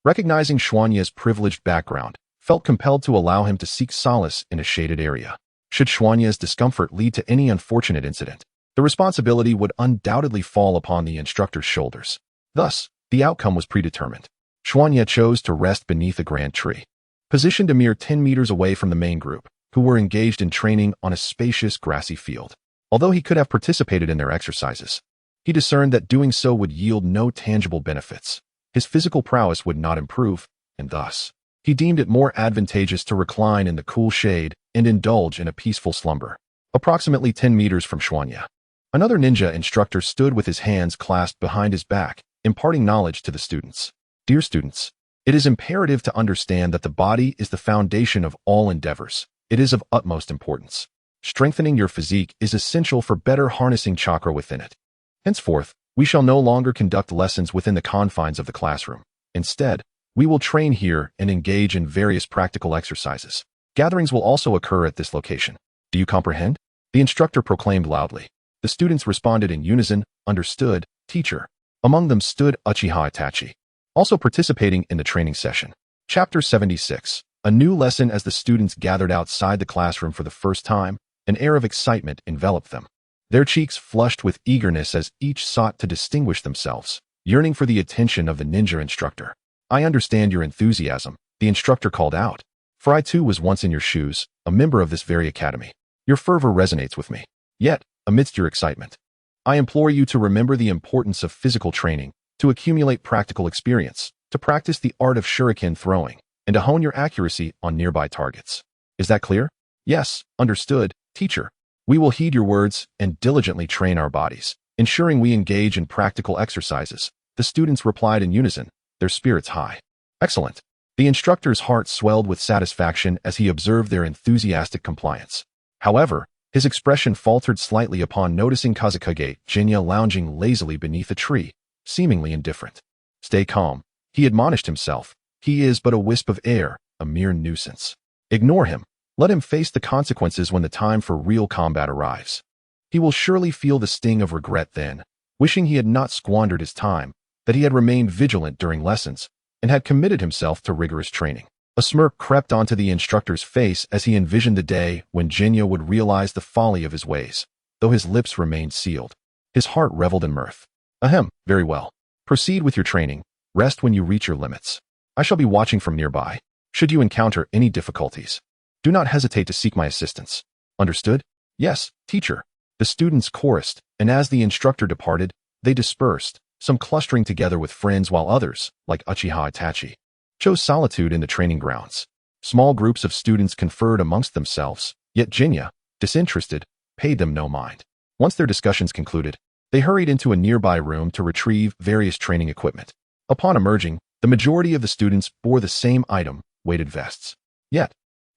recognizing Shuanya's privileged background, felt compelled to allow him to seek solace in a shaded area. Should Shuanya's discomfort lead to any unfortunate incident, the responsibility would undoubtedly fall upon the instructor's shoulders. Thus, the outcome was predetermined. Shuanya chose to rest beneath a grand tree, positioned a mere 10 meters away from the main group, who were engaged in training on a spacious grassy field. Although he could have participated in their exercises, he discerned that doing so would yield no tangible benefits. His physical prowess would not improve, and thus, he deemed it more advantageous to recline in the cool shade and indulge in a peaceful slumber. Approximately 10 meters from Shuanya, another ninja instructor stood with his hands clasped behind his back, imparting knowledge to the students. Dear students, it is imperative to understand that the body is the foundation of all endeavors. It is of utmost importance. Strengthening your physique is essential for better harnessing chakra within it. Henceforth, we shall no longer conduct lessons within the confines of the classroom. Instead, We will train here and engage in various practical exercises. Gatherings will also occur at this location. Do you comprehend? The instructor proclaimed loudly. The students responded in unison, understood, teacher. Among them stood Uchiha Itachi, also participating in the training session. Chapter 76. A new lesson. As the students gathered outside the classroom for the first time, an air of excitement enveloped them. Their cheeks flushed with eagerness as each sought to distinguish themselves, yearning for the attention of the ninja instructor. I understand your enthusiasm, the instructor called out. For I too was once in your shoes, a member of this very academy. Your fervor resonates with me. Yet, amidst your excitement, I implore you to remember the importance of physical training, to accumulate practical experience, to practice the art of shuriken throwing, and to hone your accuracy on nearby targets. Is that clear? Yes, understood, teacher. We will heed your words and diligently train our bodies, ensuring we engage in practical exercises. The students replied in unison, their spirits high. Excellent. The instructor's heart swelled with satisfaction as he observed their enthusiastic compliance. However, his expression faltered slightly upon noticing Kazekage Jinya lounging lazily beneath a tree, seemingly indifferent. Stay calm, he admonished himself. He is but a wisp of air, a mere nuisance. Ignore him. Let him face the consequences when the time for real combat arrives. He will surely feel the sting of regret then, wishing he had not squandered his time, that he had remained vigilant during lessons, and had committed himself to rigorous training. A smirk crept onto the instructor's face as he envisioned the day when Jinya would realize the folly of his ways, though his lips remained sealed. His heart reveled in mirth. Ahem, very well. Proceed with your training. Rest when you reach your limits. I shall be watching from nearby. Should you encounter any difficulties, do not hesitate to seek my assistance. Understood? Yes, teacher. The students chorused, and as the instructor departed, they dispersed, some clustering together with friends while others, like Uchiha Itachi, chose solitude in the training grounds. Small groups of students conferred amongst themselves, yet Jinya, disinterested, paid them no mind. Once their discussions concluded, they hurried into a nearby room to retrieve various training equipment. Upon emerging, the majority of the students bore the same item, weighted vests. Yet,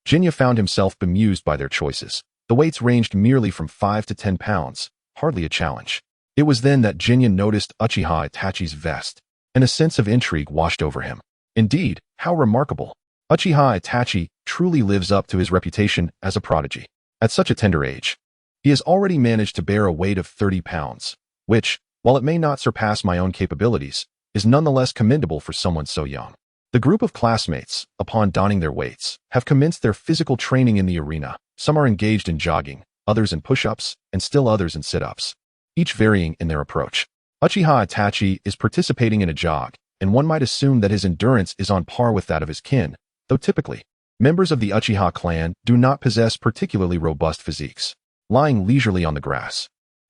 Jinya found himself bemused by their choices. The weights ranged merely from 5 to 10 pounds, hardly a challenge. It was then that Jinya noticed Uchiha Itachi's vest, and a sense of intrigue washed over him. Indeed, how remarkable. Uchiha Itachi truly lives up to his reputation as a prodigy. At such a tender age, he has already managed to bear a weight of 30 pounds, which, while it may not surpass my own capabilities, is nonetheless commendable for someone so young. The group of classmates, upon donning their weights, have commenced their physical training in the arena. Some are engaged in jogging, others in push-ups, and still others in sit-ups, each varying in their approach. Uchiha Itachi is participating in a jog, and one might assume that his endurance is on par with that of his kin, though typically, members of the Uchiha clan do not possess particularly robust physiques. Lying leisurely on the grass,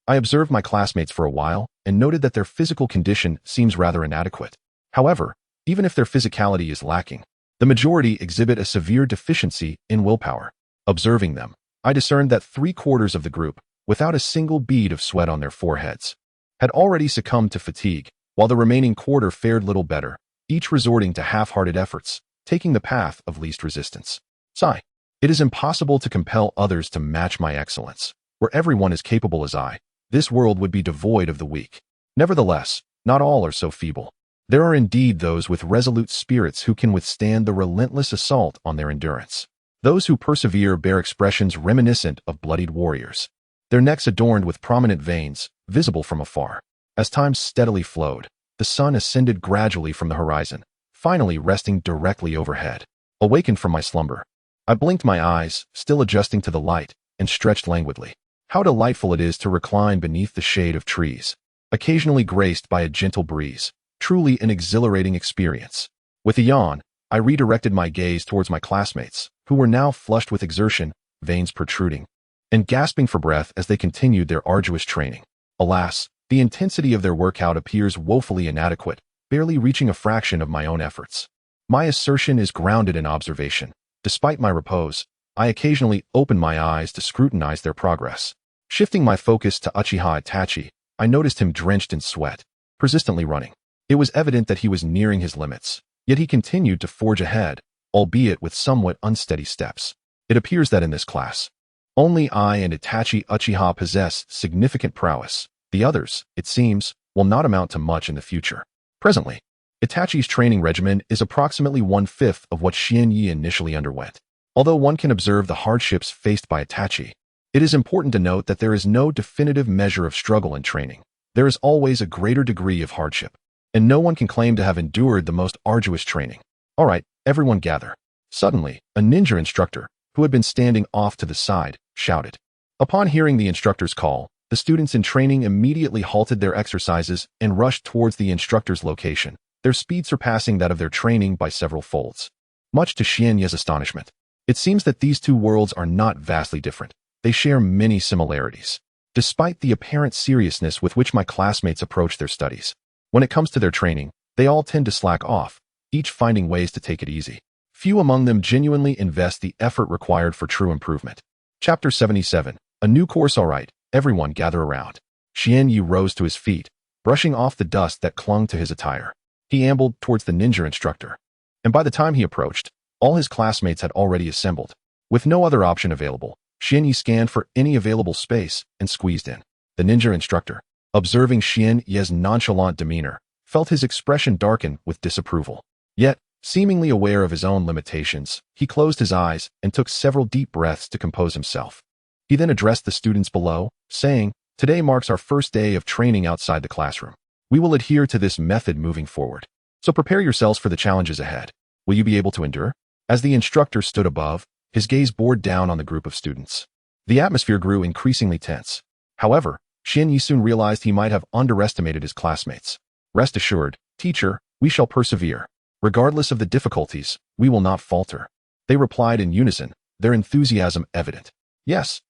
I observed my classmates for a while and noted that their physical condition seems rather inadequate. However, even if their physicality is lacking, the majority exhibit a severe deficiency in willpower. Observing them, I discerned that 3/4 of the group, without a single bead of sweat on their foreheads, had already succumbed to fatigue, while the remaining quarter fared little better, each resorting to half-hearted efforts, taking the path of least resistance. Sigh. It is impossible to compel others to match my excellence. Where everyone is capable as I, this world would be devoid of the weak. Nevertheless, not all are so feeble. There are indeed those with resolute spirits who can withstand the relentless assault on their endurance. Those who persevere bear expressions reminiscent of bloodied warriors, their necks adorned with prominent veins, visible from afar. As time steadily flowed, the sun ascended gradually from the horizon, finally resting directly overhead. Awakened from my slumber, I blinked my eyes, still adjusting to the light, and stretched languidly. How delightful it is to recline beneath the shade of trees, occasionally graced by a gentle breeze. Truly an exhilarating experience. With a yawn, I redirected my gaze towards my classmates, who were now flushed with exertion, veins protruding, and gasping for breath as they continued their arduous training. Alas, the intensity of their workout appears woefully inadequate, barely reaching a fraction of my own efforts. My assertion is grounded in observation. Despite my repose, I occasionally open my eyes to scrutinize their progress. Shifting my focus to Uchiha Itachi, I noticed him drenched in sweat, persistently running. It was evident that he was nearing his limits, yet he continued to forge ahead, albeit with somewhat unsteady steps. It appears that in this class, only I and Itachi Uchiha possess significant prowess. The others, it seems, will not amount to much in the future. Presently, Itachi's training regimen is approximately one-fifth of what Xianyi initially underwent. Although one can observe the hardships faced by Itachi, it is important to note that there is no definitive measure of struggle in training. There is always a greater degree of hardship, and no one can claim to have endured the most arduous training. All right, everyone gather. Suddenly, a ninja instructor, who had been standing off to the side, shouted. Upon hearing the instructor's call, the students in training immediately halted their exercises and rushed towards the instructor's location, their speed surpassing that of their training by several folds. Much to Xianye's astonishment, it seems that these two worlds are not vastly different. They share many similarities. Despite the apparent seriousness with which my classmates approach their studies, when it comes to their training, they all tend to slack off, each finding ways to take it easy. Few among them genuinely invest the effort required for true improvement. Chapter 77. A new course. All right, everyone gather around. Xianyi rose to his feet, brushing off the dust that clung to his attire. He ambled towards the ninja instructor, and by the time he approached, all his classmates had already assembled. With no other option available, Xianyi scanned for any available space and squeezed in. The ninja instructor, observing Xianyi's nonchalant demeanor, felt his expression darken with disapproval. Yet, seemingly aware of his own limitations, he closed his eyes and took several deep breaths to compose himself. He then addressed the students below, saying, "Today marks our first day of training outside the classroom. We will adhere to this method moving forward. So prepare yourselves for the challenges ahead. Will you be able to endure?" As the instructor stood above, his gaze bored down on the group of students. The atmosphere grew increasingly tense. However, Xianyi soon realized he might have underestimated his classmates. "Rest assured, teacher, we shall persevere. Regardless of the difficulties, we will not falter." They replied in unison, their enthusiasm evident. Yes,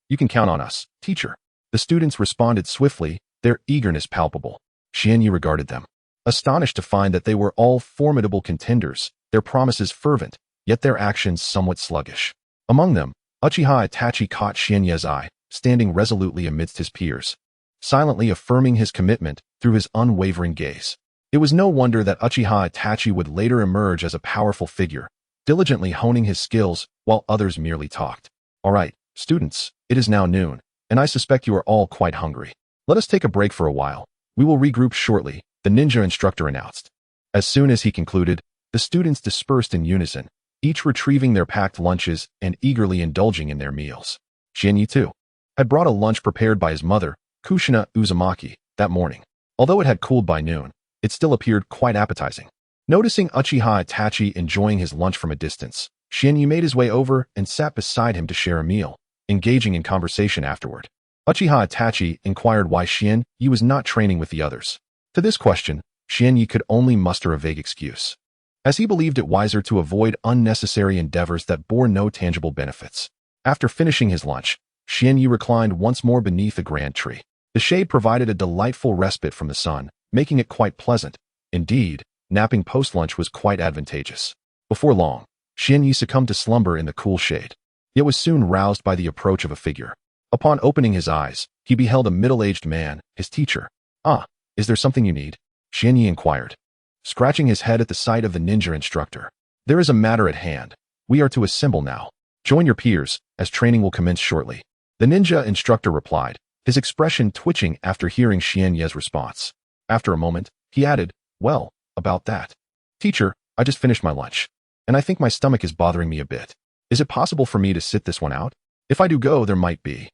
you can count on us, teacher." The students responded swiftly, their eagerness palpable. Xianyi regarded them, astonished to find that they were all formidable contenders, their promises fervent, yet their actions somewhat sluggish. Among them, Uchiha Itachi caught Xianyi's eye, standing resolutely amidst his peers, silently affirming his commitment through his unwavering gaze. It was no wonder that Uchiha Itachi would later emerge as a powerful figure, diligently honing his skills while others merely talked. "All right, students, it is now noon, and I suspect you are all quite hungry. Let us take a break for a while. We will regroup shortly," the ninja instructor announced. As soon as he concluded, the students dispersed in unison, each retrieving their packed lunches and eagerly indulging in their meals. Xianyi, too, had brought a lunch prepared by his mother, Kushina Uzumaki, that morning. Although it had cooled by noon, it still appeared quite appetizing. Noticing Uchiha Itachi enjoying his lunch from a distance, Xianyi made his way over and sat beside him to share a meal, engaging in conversation afterward. Uchiha Itachi inquired why Xianyi was not training with the others. To this question, Xianyi could only muster a vague excuse, as he believed it wiser to avoid unnecessary endeavors that bore no tangible benefits. After finishing his lunch, Xianyi reclined once more beneath a grand tree. The shade provided a delightful respite from the sun, making it quite pleasant. Indeed, napping post-lunch was quite advantageous. Before long, Xianyi succumbed to slumber in the cool shade, yet was soon roused by the approach of a figure. Upon opening his eyes, he beheld a middle-aged man, his teacher. "Ah, is there something you need?" Xianyi inquired, scratching his head at the sight of the ninja instructor. "There is a matter at hand. We are to assemble now. Join your peers, as training will commence shortly." The ninja instructor replied, his expression twitching after hearing Xianyi's response. After a moment, he added, "Well, about that. Teacher, I just finished my lunch, and I think my stomach is bothering me a bit. Is it possible for me to sit this one out? If I do go, there might be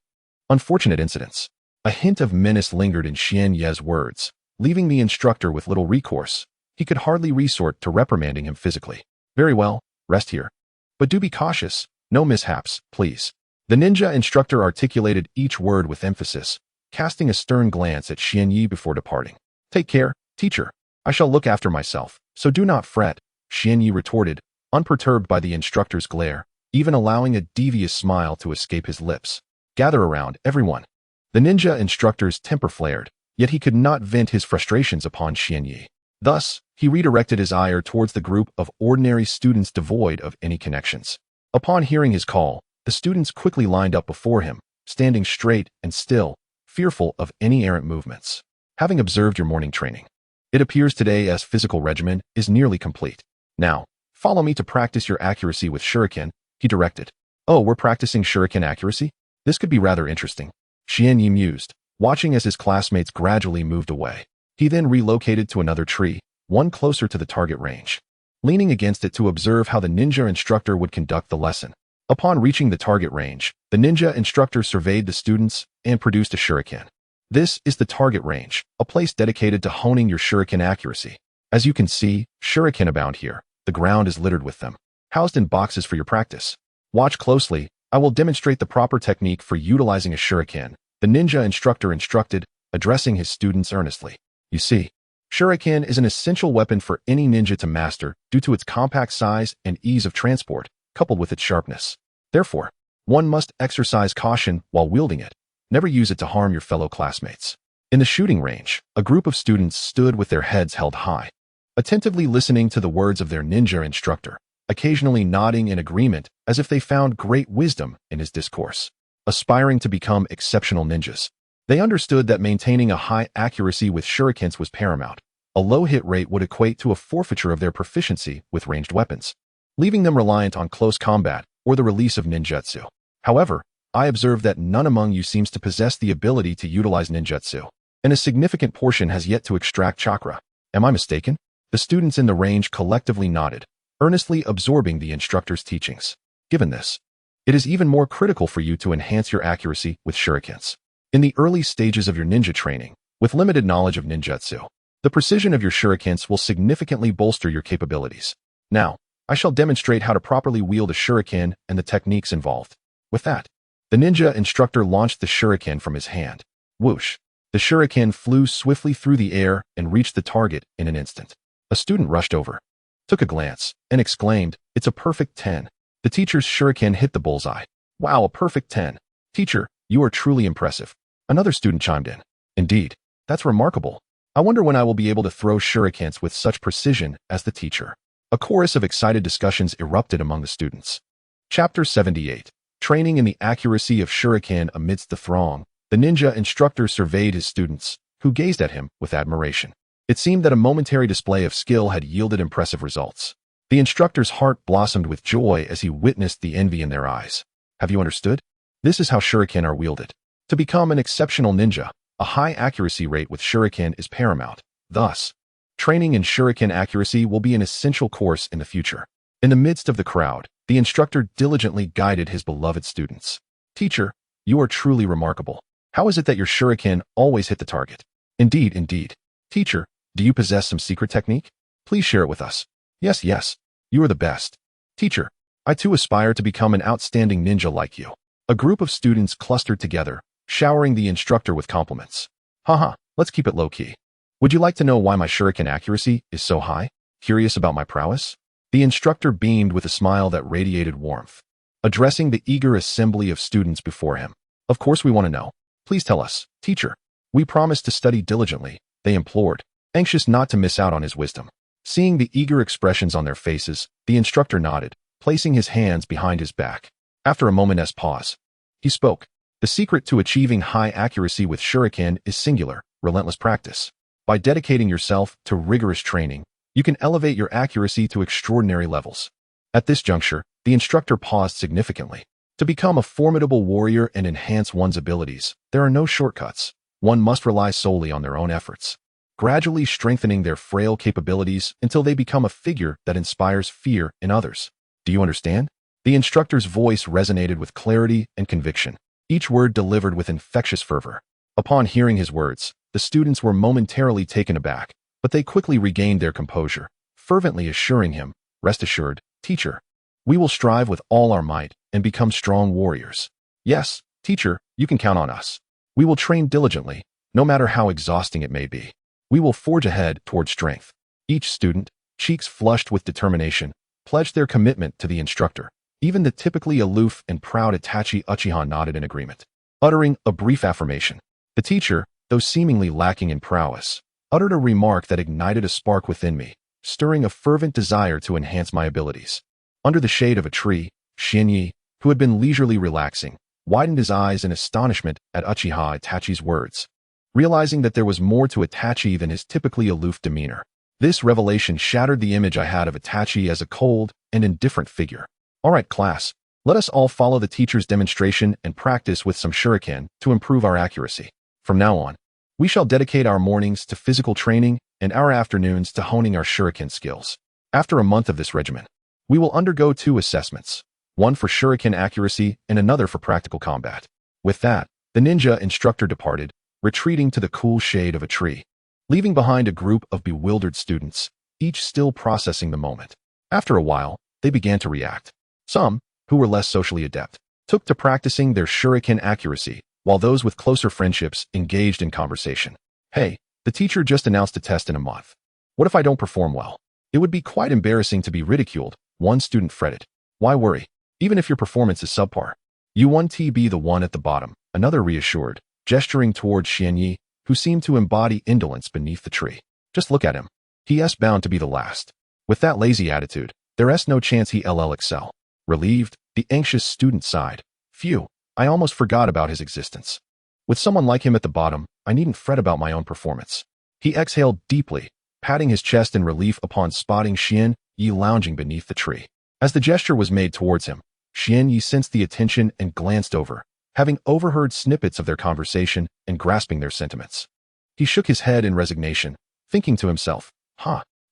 unfortunate incidents." A hint of menace lingered in Xianyi's words, leaving the instructor with little recourse. He could hardly resort to reprimanding him physically. "Very well, rest here. But do be cautious, no mishaps, please." The ninja instructor articulated each word with emphasis, casting a stern glance at Xianyi before departing. "Take care, teacher. I shall look after myself, so do not fret," Xianyi retorted, unperturbed by the instructor's glare, even allowing a devious smile to escape his lips. "Gather around, everyone." The ninja instructor's temper flared, yet he could not vent his frustrations upon Xianyi. Thus, he redirected his ire towards the group of ordinary students devoid of any connections. Upon hearing his call, the students quickly lined up before him, standing straight and still, fearful of any errant movements. "Having observed your morning training, it appears today's physical regimen is nearly complete. Now, follow me to practice your accuracy with shuriken," he directed. "Oh, we're practicing shuriken accuracy? This could be rather interesting," Xianyi mused, watching as his classmates gradually moved away. He then relocated to another tree, one closer to the target range, leaning against it to observe how the ninja instructor would conduct the lesson. Upon reaching the target range, the ninja instructor surveyed the students and produced a shuriken. This is the target range, a place dedicated to honing your shuriken accuracy. As you can see, shuriken abound here. The ground is littered with them, housed in boxes for your practice. Watch closely. I will demonstrate the proper technique for utilizing a shuriken, the ninja instructor instructed, addressing his students earnestly. You see, shuriken is an essential weapon for any ninja to master due to its compact size and ease of transport, coupled with its sharpness. Therefore, one must exercise caution while wielding it. Never use it to harm your fellow classmates. In the shooting range, a group of students stood with their heads held high, attentively listening to the words of their ninja instructor, occasionally nodding in agreement as if they found great wisdom in his discourse. Aspiring to become exceptional ninjas, they understood that maintaining a high accuracy with shurikens was paramount. A low hit rate would equate to a forfeiture of their proficiency with ranged weapons, leaving them reliant on close combat or the release of ninjutsu. However, I observe that none among you seems to possess the ability to utilize ninjutsu, and a significant portion has yet to extract chakra. Am I mistaken? The students in the range collectively nodded, earnestly absorbing the instructor's teachings. Given this, it is even more critical for you to enhance your accuracy with shurikens. In the early stages of your ninja training, with limited knowledge of ninjutsu, the precision of your shurikens will significantly bolster your capabilities. Now, I shall demonstrate how to properly wield a shuriken and the techniques involved. With that, the ninja instructor launched the shuriken from his hand. Whoosh! The shuriken flew swiftly through the air and reached the target in an instant. A student rushed over, took a glance, and exclaimed, "It's a perfect 10. The teacher's shuriken hit the bullseye. Wow, a perfect 10. Teacher, you are truly impressive." Another student chimed in. "Indeed, that's remarkable. I wonder when I will be able to throw shurikens with such precision as the teacher." A chorus of excited discussions erupted among the students. Chapter 78. Training in the accuracy of shuriken. Amidst the throng, the ninja instructor surveyed his students, who gazed at him with admiration. It seemed that a momentary display of skill had yielded impressive results. The instructor's heart blossomed with joy as he witnessed the envy in their eyes. Have you understood? This is how shuriken are wielded. To become an exceptional ninja, a high accuracy rate with shuriken is paramount. Thus, training in shuriken accuracy will be an essential course in the future. In the midst of the crowd, the instructor diligently guided his beloved students. "Teacher, you are truly remarkable. How is it that your shuriken always hit the target?" "Indeed, indeed. Teacher, do you possess some secret technique? Please share it with us." "Yes, yes. You are the best." "Teacher, I too aspire to become an outstanding ninja like you." A group of students clustered together, showering the instructor with compliments. "Haha, let's keep it low-key. Would you like to know why my shuriken accuracy is so high? Curious about my prowess?" The instructor beamed with a smile that radiated warmth, addressing the eager assembly of students before him. "Of course we want to know. Please tell us, teacher." "We promise to study diligently," they implored, anxious not to miss out on his wisdom. Seeing the eager expressions on their faces, the instructor nodded, placing his hands behind his back. After a moment's pause, he spoke. "The secret to achieving high accuracy with shuriken is singular, relentless practice. By dedicating yourself to rigorous training, you can elevate your accuracy to extraordinary levels." At this juncture, the instructor paused significantly. To become a formidable warrior and enhance one's abilities, there are no shortcuts. One must rely solely on their own efforts, gradually strengthening their frail capabilities until they become a figure that inspires fear in others. Do you understand? The instructor's voice resonated with clarity and conviction, each word delivered with infectious fervor. Upon hearing his words, the students were momentarily taken aback, but they quickly regained their composure, fervently assuring him, "Rest assured, teacher. We will strive with all our might and become strong warriors." "Yes, teacher, you can count on us. We will train diligently, no matter how exhausting it may be. We will forge ahead toward strength." Each student, cheeks flushed with determination, pledged their commitment to the instructor. Even the typically aloof and proud Itachi Uchiha nodded in agreement, uttering a brief affirmation. The teacher, though seemingly lacking in prowess, uttered a remark that ignited a spark within me, stirring a fervent desire to enhance my abilities. Under the shade of a tree, Shinyi, who had been leisurely relaxing, widened his eyes in astonishment at Uchiha Itachi's words, realizing that there was more to Itachi than his typically aloof demeanor. This revelation shattered the image I had of Itachi as a cold and indifferent figure. "All right, class, let us all follow the teacher's demonstration and practice with some shuriken to improve our accuracy. From now on, We shall dedicate our mornings to physical training and our afternoons to honing our shuriken skills. After a month of this regimen, we will undergo 2 assessments, one for shuriken accuracy and another for practical combat. With that, the ninja instructor departed, retreating to the cool shade of a tree, leaving behind a group of bewildered students, each still processing the moment. After a while, they began to react. Some, who were less socially adept, took to practicing their shuriken accuracy, while those with closer friendships engaged in conversation. Hey, the teacher just announced a test in a month. What if I don't perform well? It would be quite embarrassing to be ridiculed, one student fretted. Why worry? Even if your performance is subpar, you won't be the one at the bottom, another reassured, gesturing toward Xianyi, who seemed to embody indolence beneath the tree. Just look at him. He's bound to be the last. With that lazy attitude, there's no chance he'll excel. Relieved, the anxious student sighed. Phew, I almost forgot about his existence. With someone like him at the bottom, I needn't fret about my own performance. He exhaled deeply, patting his chest in relief upon spotting Xianyi lounging beneath the tree. As the gesture was made towards him, Xianyi sensed the attention and glanced over, having overheard snippets of their conversation and grasping their sentiments. He shook his head in resignation, thinking to himself,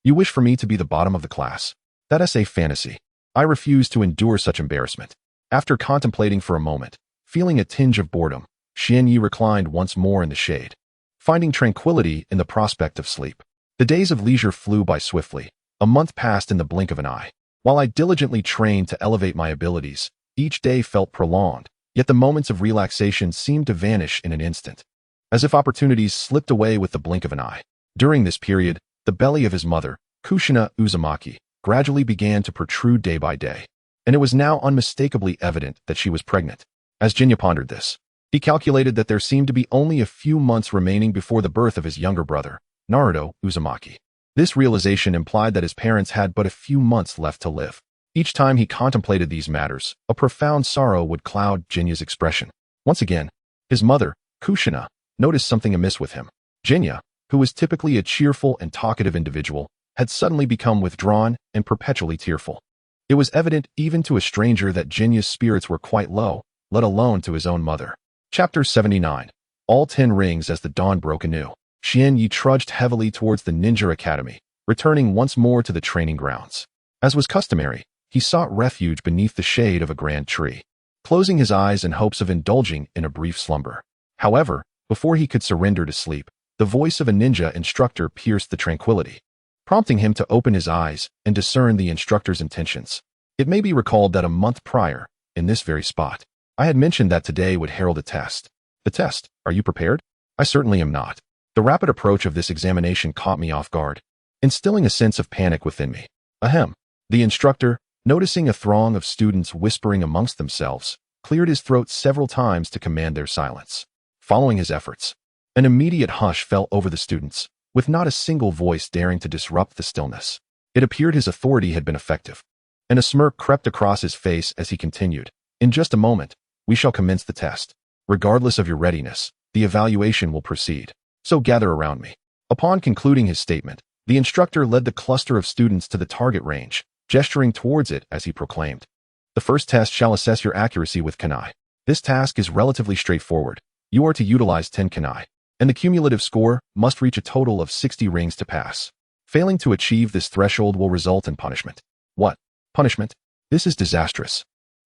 you wish for me to be the bottom of the class? That's a fantasy. I refuse to endure such embarrassment. After contemplating for a moment, feeling a tinge of boredom, Xianyi reclined once more in the shade, finding tranquility in the prospect of sleep. The days of leisure flew by swiftly. A month passed in the blink of an eye. While I diligently trained to elevate my abilities, each day felt prolonged, yet the moments of relaxation seemed to vanish in an instant, as if opportunities slipped away with the blink of an eye. During this period, the belly of his mother, Kushina Uzumaki, gradually began to protrude day by day, and it was now unmistakably evident that she was pregnant. As Jinya pondered this, he calculated that there seemed to be only a few months remaining before the birth of his younger brother, Naruto Uzumaki. This realization implied that his parents had but a few months left to live. Each time he contemplated these matters, a profound sorrow would cloud Jinya's expression. Once again, his mother, Kushina, noticed something amiss with him. Jinya, who was typically a cheerful and talkative individual, had suddenly become withdrawn and perpetually tearful. It was evident even to a stranger that Jinya's spirits were quite low, let alone to his own mother. Chapter 79. All 10 rings as the dawn broke anew. Xianyi trudged heavily towards the ninja academy, returning once more to the training grounds. As was customary, he sought refuge beneath the shade of a grand tree, closing his eyes in hopes of indulging in a brief slumber. However, before he could surrender to sleep, the voice of a ninja instructor pierced the tranquility, prompting him to open his eyes and discern the instructor's intentions. It may be recalled that a month prior, in this very spot, I had mentioned that today would herald a test. The test, are you prepared? I certainly am not. The rapid approach of this examination caught me off guard, instilling a sense of panic within me. Ahem. The instructor, noticing a throng of students whispering amongst themselves, cleared his throat several times to command their silence. Following his efforts, an immediate hush fell over the students, with not a single voice daring to disrupt the stillness. It appeared his authority had been effective, and a smirk crept across his face as he continued. In just a moment, we shall commence the test. Regardless of your readiness, the evaluation will proceed. So gather around me. Upon concluding his statement, the instructor led the cluster of students to the target range, gesturing towards it as he proclaimed. The first test shall assess your accuracy with kunai. This task is relatively straightforward. You are to utilize 10 kunai, and the cumulative score must reach a total of 60 rings to pass. Failing to achieve this threshold will result in punishment. What? Punishment? This is disastrous.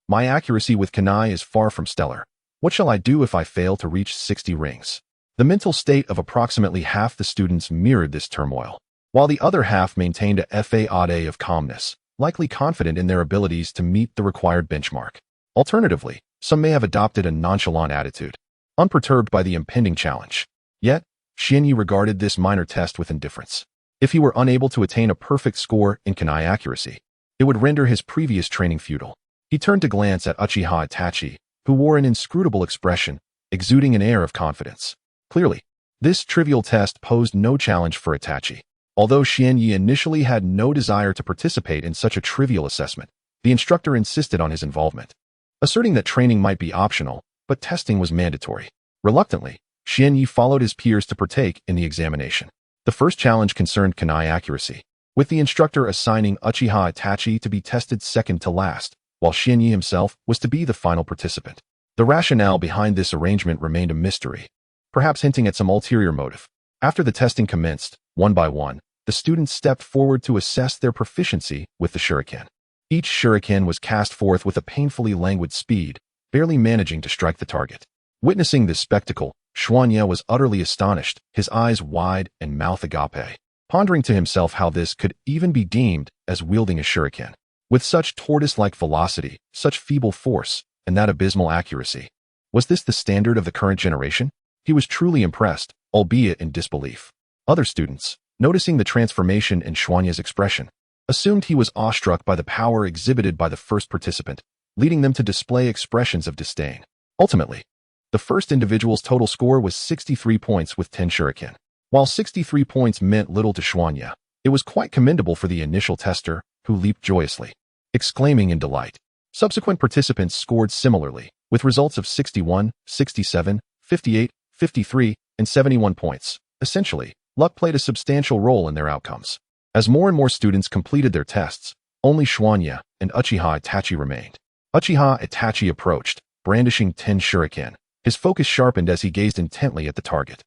My accuracy with kunai is far from stellar. What shall I do if I fail to reach 60 rings? The mental state of approximately half the students mirrored this turmoil, while the other half maintained a faade of calmness, likely confident in their abilities to meet the required benchmark. Alternatively, some may have adopted a nonchalant attitude, unperturbed by the impending challenge. Yet, Xianyi regarded this minor test with indifference. If he were unable to attain a perfect score in kunai accuracy, it would render his previous training futile. He turned to glance at Uchiha Itachi, who wore an inscrutable expression, exuding an air of confidence. Clearly, this trivial test posed no challenge for Itachi. Although Xianyi initially had no desire to participate in such a trivial assessment, the instructor insisted on his involvement, asserting that training might be optional, but testing was mandatory. Reluctantly, Xianyi followed his peers to partake in the examination. The first challenge concerned kunai accuracy, with the instructor assigning Uchiha Itachi to be tested second to last, while Xianyi himself was to be the final participant. The rationale behind this arrangement remained a mystery, perhaps hinting at some ulterior motive. After the testing commenced, one by one, the students stepped forward to assess their proficiency with the shuriken. Each shuriken was cast forth with a painfully languid speed, barely managing to strike the target. Witnessing this spectacle, Xuanye was utterly astonished, his eyes wide and mouth agape, pondering to himself how this could even be deemed as wielding a shuriken. With such tortoise-like velocity, such feeble force, and that abysmal accuracy. Was this the standard of the current generation? He was truly impressed, albeit in disbelief. Other students, noticing the transformation in Xuanye's expression, assumed he was awestruck by the power exhibited by the first participant, leading them to display expressions of disdain. Ultimately, the first individual's total score was 63 points with 10 shuriken. While 63 points meant little to Xuanye, it was quite commendable for the initial tester, who leaped joyously, exclaiming in delight. Subsequent participants scored similarly, with results of 61, 67, 58, 53, and 71 points. Essentially, luck played a substantial role in their outcomes. As more and more students completed their tests, only Xuanye and Uchiha Itachi remained. Uchiha Itachi approached, brandishing 10 shuriken. His focus sharpened as he gazed intently at the target.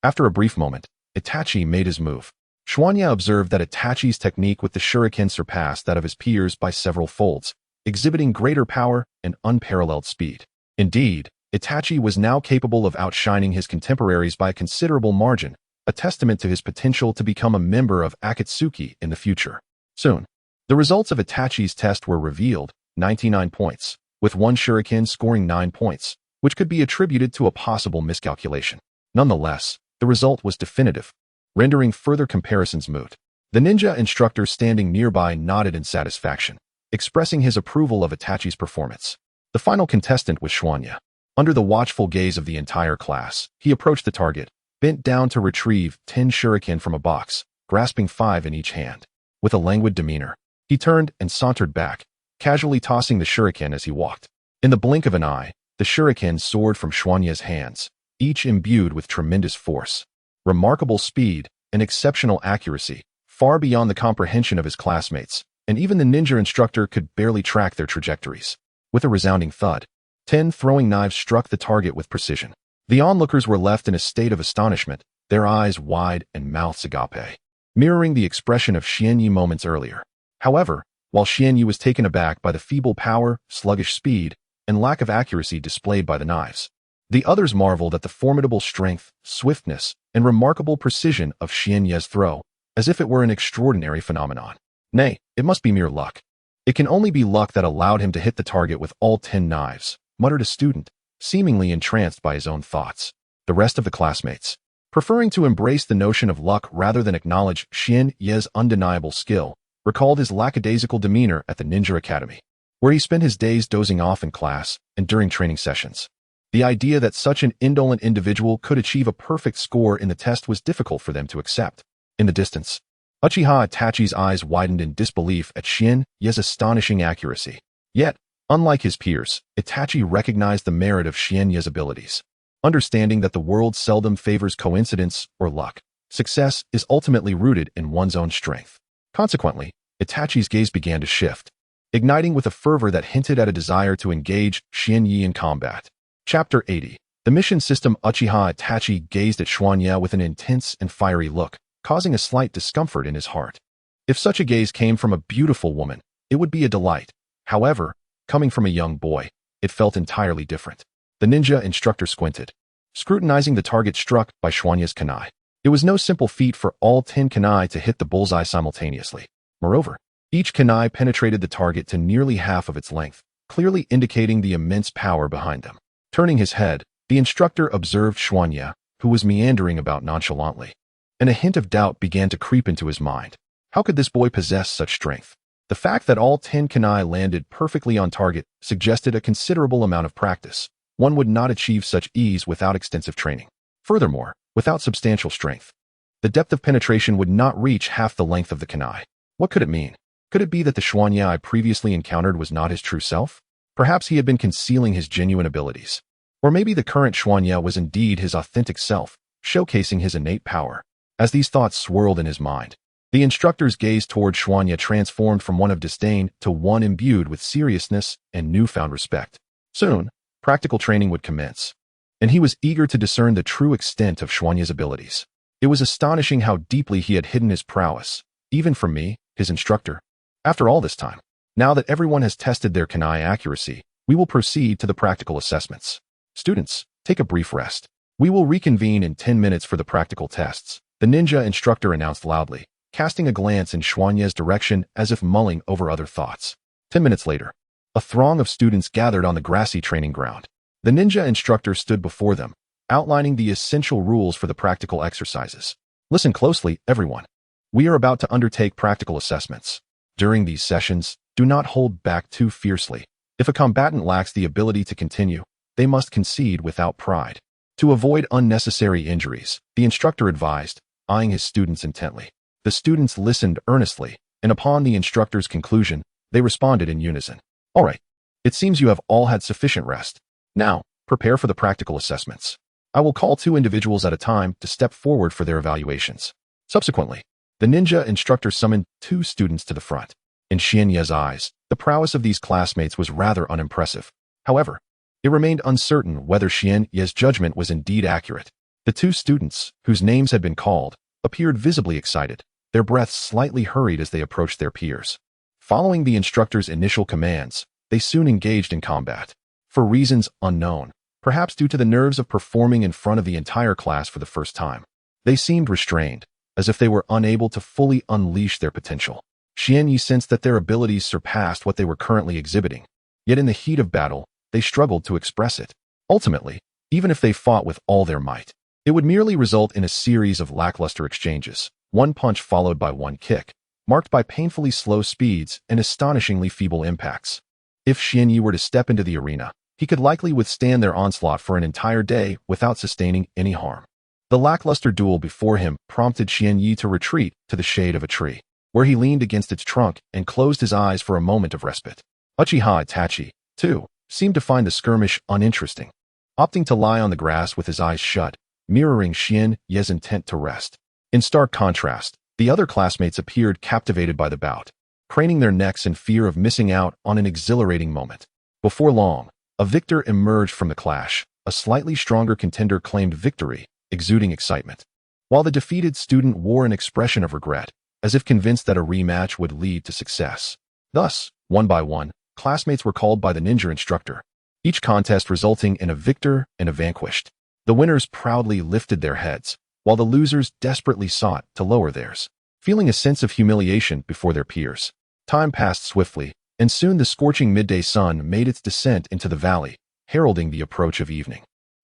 After a brief moment, Itachi made his move. Xuanye observed that Itachi's technique with the shuriken surpassed that of his peers by several folds, exhibiting greater power and unparalleled speed. Indeed, Itachi was now capable of outshining his contemporaries by a considerable margin, a testament to his potential to become a member of Akatsuki in the future. Soon, the results of Itachi's test were revealed, 99 points, with one shuriken scoring 9 points, which could be attributed to a possible miscalculation. Nonetheless, the result was definitive, rendering further comparisons moot. The ninja instructor standing nearby nodded in satisfaction, expressing his approval of Itachi's performance. The final contestant was Xuanye. Under the watchful gaze of the entire class, he approached the target, bent down to retrieve 10 shuriken from a box, grasping 5 in each hand. With a languid demeanor, he turned and sauntered back, casually tossing the shuriken as he walked. In the blink of an eye, the shuriken soared from Xuanye's hands, each imbued with tremendous force, remarkable speed, and exceptional accuracy, far beyond the comprehension of his classmates, and even the ninja instructor could barely track their trajectories. With a resounding thud, 10 throwing knives struck the target with precision. The onlookers were left in a state of astonishment, their eyes wide and mouths agape, mirroring the expression of Xuanye moments earlier. However, while Xuanye was taken aback by the feeble power, sluggish speed, and lack of accuracy displayed by the knives, the others marveled at the formidable strength, swiftness, and remarkable precision of Xuanye's throw, as if it were an extraordinary phenomenon. Nay, it must be mere luck. It can only be luck that allowed him to hit the target with all 10 knives, muttered a student, seemingly entranced by his own thoughts. The rest of the classmates, preferring to embrace the notion of luck rather than acknowledge Xuanye's undeniable skill, recalled his lackadaisical demeanor at the Ninja Academy, where he spent his days dozing off in class and during training sessions. The idea that such an indolent individual could achieve a perfect score in the test was difficult for them to accept. In the distance, Uchiha Itachi's eyes widened in disbelief at Xuanye's astonishing accuracy. Yet, unlike his peers, Itachi recognized the merit of Xuanye's abilities. Understanding that the world seldom favors coincidence or luck, success is ultimately rooted in one's own strength. Consequently, Itachi's gaze began to shift, igniting with a fervor that hinted at a desire to engage Xuanye in combat. Chapter 80. The mission system. Uchiha Itachi gazed at Xuanye with an intense and fiery look, causing a slight discomfort in his heart. If such a gaze came from a beautiful woman, it would be a delight. However, coming from a young boy, it felt entirely different. The ninja instructor squinted, scrutinizing the target struck by Xuanye's kunai. It was no simple feat for all 10 kunai to hit the bullseye simultaneously. Moreover, each kunai penetrated the target to nearly half of its length, clearly indicating the immense power behind them. Turning his head, the instructor observed Xuanye, who was meandering about nonchalantly, and a hint of doubt began to creep into his mind. How could this boy possess such strength? The fact that all 10 kunai landed perfectly on target suggested a considerable amount of practice. One would not achieve such ease without extensive training. Furthermore, without substantial strength, the depth of penetration would not reach half the length of the kunai. What could it mean? Could it be that the Xuanye I previously encountered was not his true self? Perhaps he had been concealing his genuine abilities. Or maybe the current Xuanye was indeed his authentic self, showcasing his innate power. As these thoughts swirled in his mind, the instructor's gaze toward Xuanye transformed from one of disdain to one imbued with seriousness and newfound respect. Soon, practical training would commence. and he was eager to discern the true extent of Xuanye's abilities. It was astonishing how deeply he had hidden his prowess, even from me, his instructor. After all this time, now that everyone has tested their kunai accuracy, we will proceed to the practical assessments. Students, take a brief rest. We will reconvene in 10 minutes for the practical tests, the ninja instructor announced loudly, casting a glance in Xuanye's direction as if mulling over other thoughts. 10 minutes later, a throng of students gathered on the grassy training ground. The ninja instructor stood before them, outlining the essential rules for the practical exercises. Listen closely, everyone. We are about to undertake practical assessments. During these sessions, do not hold back too fiercely. If a combatant lacks the ability to continue, they must concede without pride. To avoid unnecessary injuries, the instructor advised, eyeing his students intently. The students listened earnestly, and upon the instructor's conclusion, they responded in unison. All right. It seems you have all had sufficient rest. Now, prepare for the practical assessments. I will call 2 individuals at a time to step forward for their evaluations. Subsequently, the ninja instructor summoned 2 students to the front. In Xuanye's eyes, the prowess of these classmates was rather unimpressive. However, it remained uncertain whether Xuanye's judgment was indeed accurate. The 2 students, whose names had been called, appeared visibly excited, their breaths slightly hurried as they approached their peers. Following the instructor's initial commands, they soon engaged in combat. For reasons unknown, perhaps due to the nerves of performing in front of the entire class for the first time, they seemed restrained, as if they were unable to fully unleash their potential. Xuanye sensed that their abilities surpassed what they were currently exhibiting, yet in the heat of battle, they struggled to express it. Ultimately, even if they fought with all their might, it would merely result in a series of lackluster exchanges, one punch followed by one kick, marked by painfully slow speeds and astonishingly feeble impacts. If Xuanye were to step into the arena, he could likely withstand their onslaught for an entire day without sustaining any harm. The lackluster duel before him prompted Xuanye to retreat to the shade of a tree, where he leaned against its trunk and closed his eyes for a moment of respite. Uchiha Itachi, too, seemed to find the skirmish uninteresting, opting to lie on the grass with his eyes shut, mirroring Xuanye's intent to rest. In stark contrast, the other classmates appeared captivated by the bout, craning their necks in fear of missing out on an exhilarating moment. Before long, a victor emerged from the clash. A slightly stronger contender claimed victory, exuding excitement, while the defeated student wore an expression of regret, as if convinced that a rematch would lead to success. Thus, one by one, classmates were called by the ninja instructor, each contest resulting in a victor and a vanquished. The winners proudly lifted their heads, while the losers desperately sought to lower theirs, feeling a sense of humiliation before their peers. Time passed swiftly, and soon the scorching midday sun made its descent into the valley, heralding the approach of evening.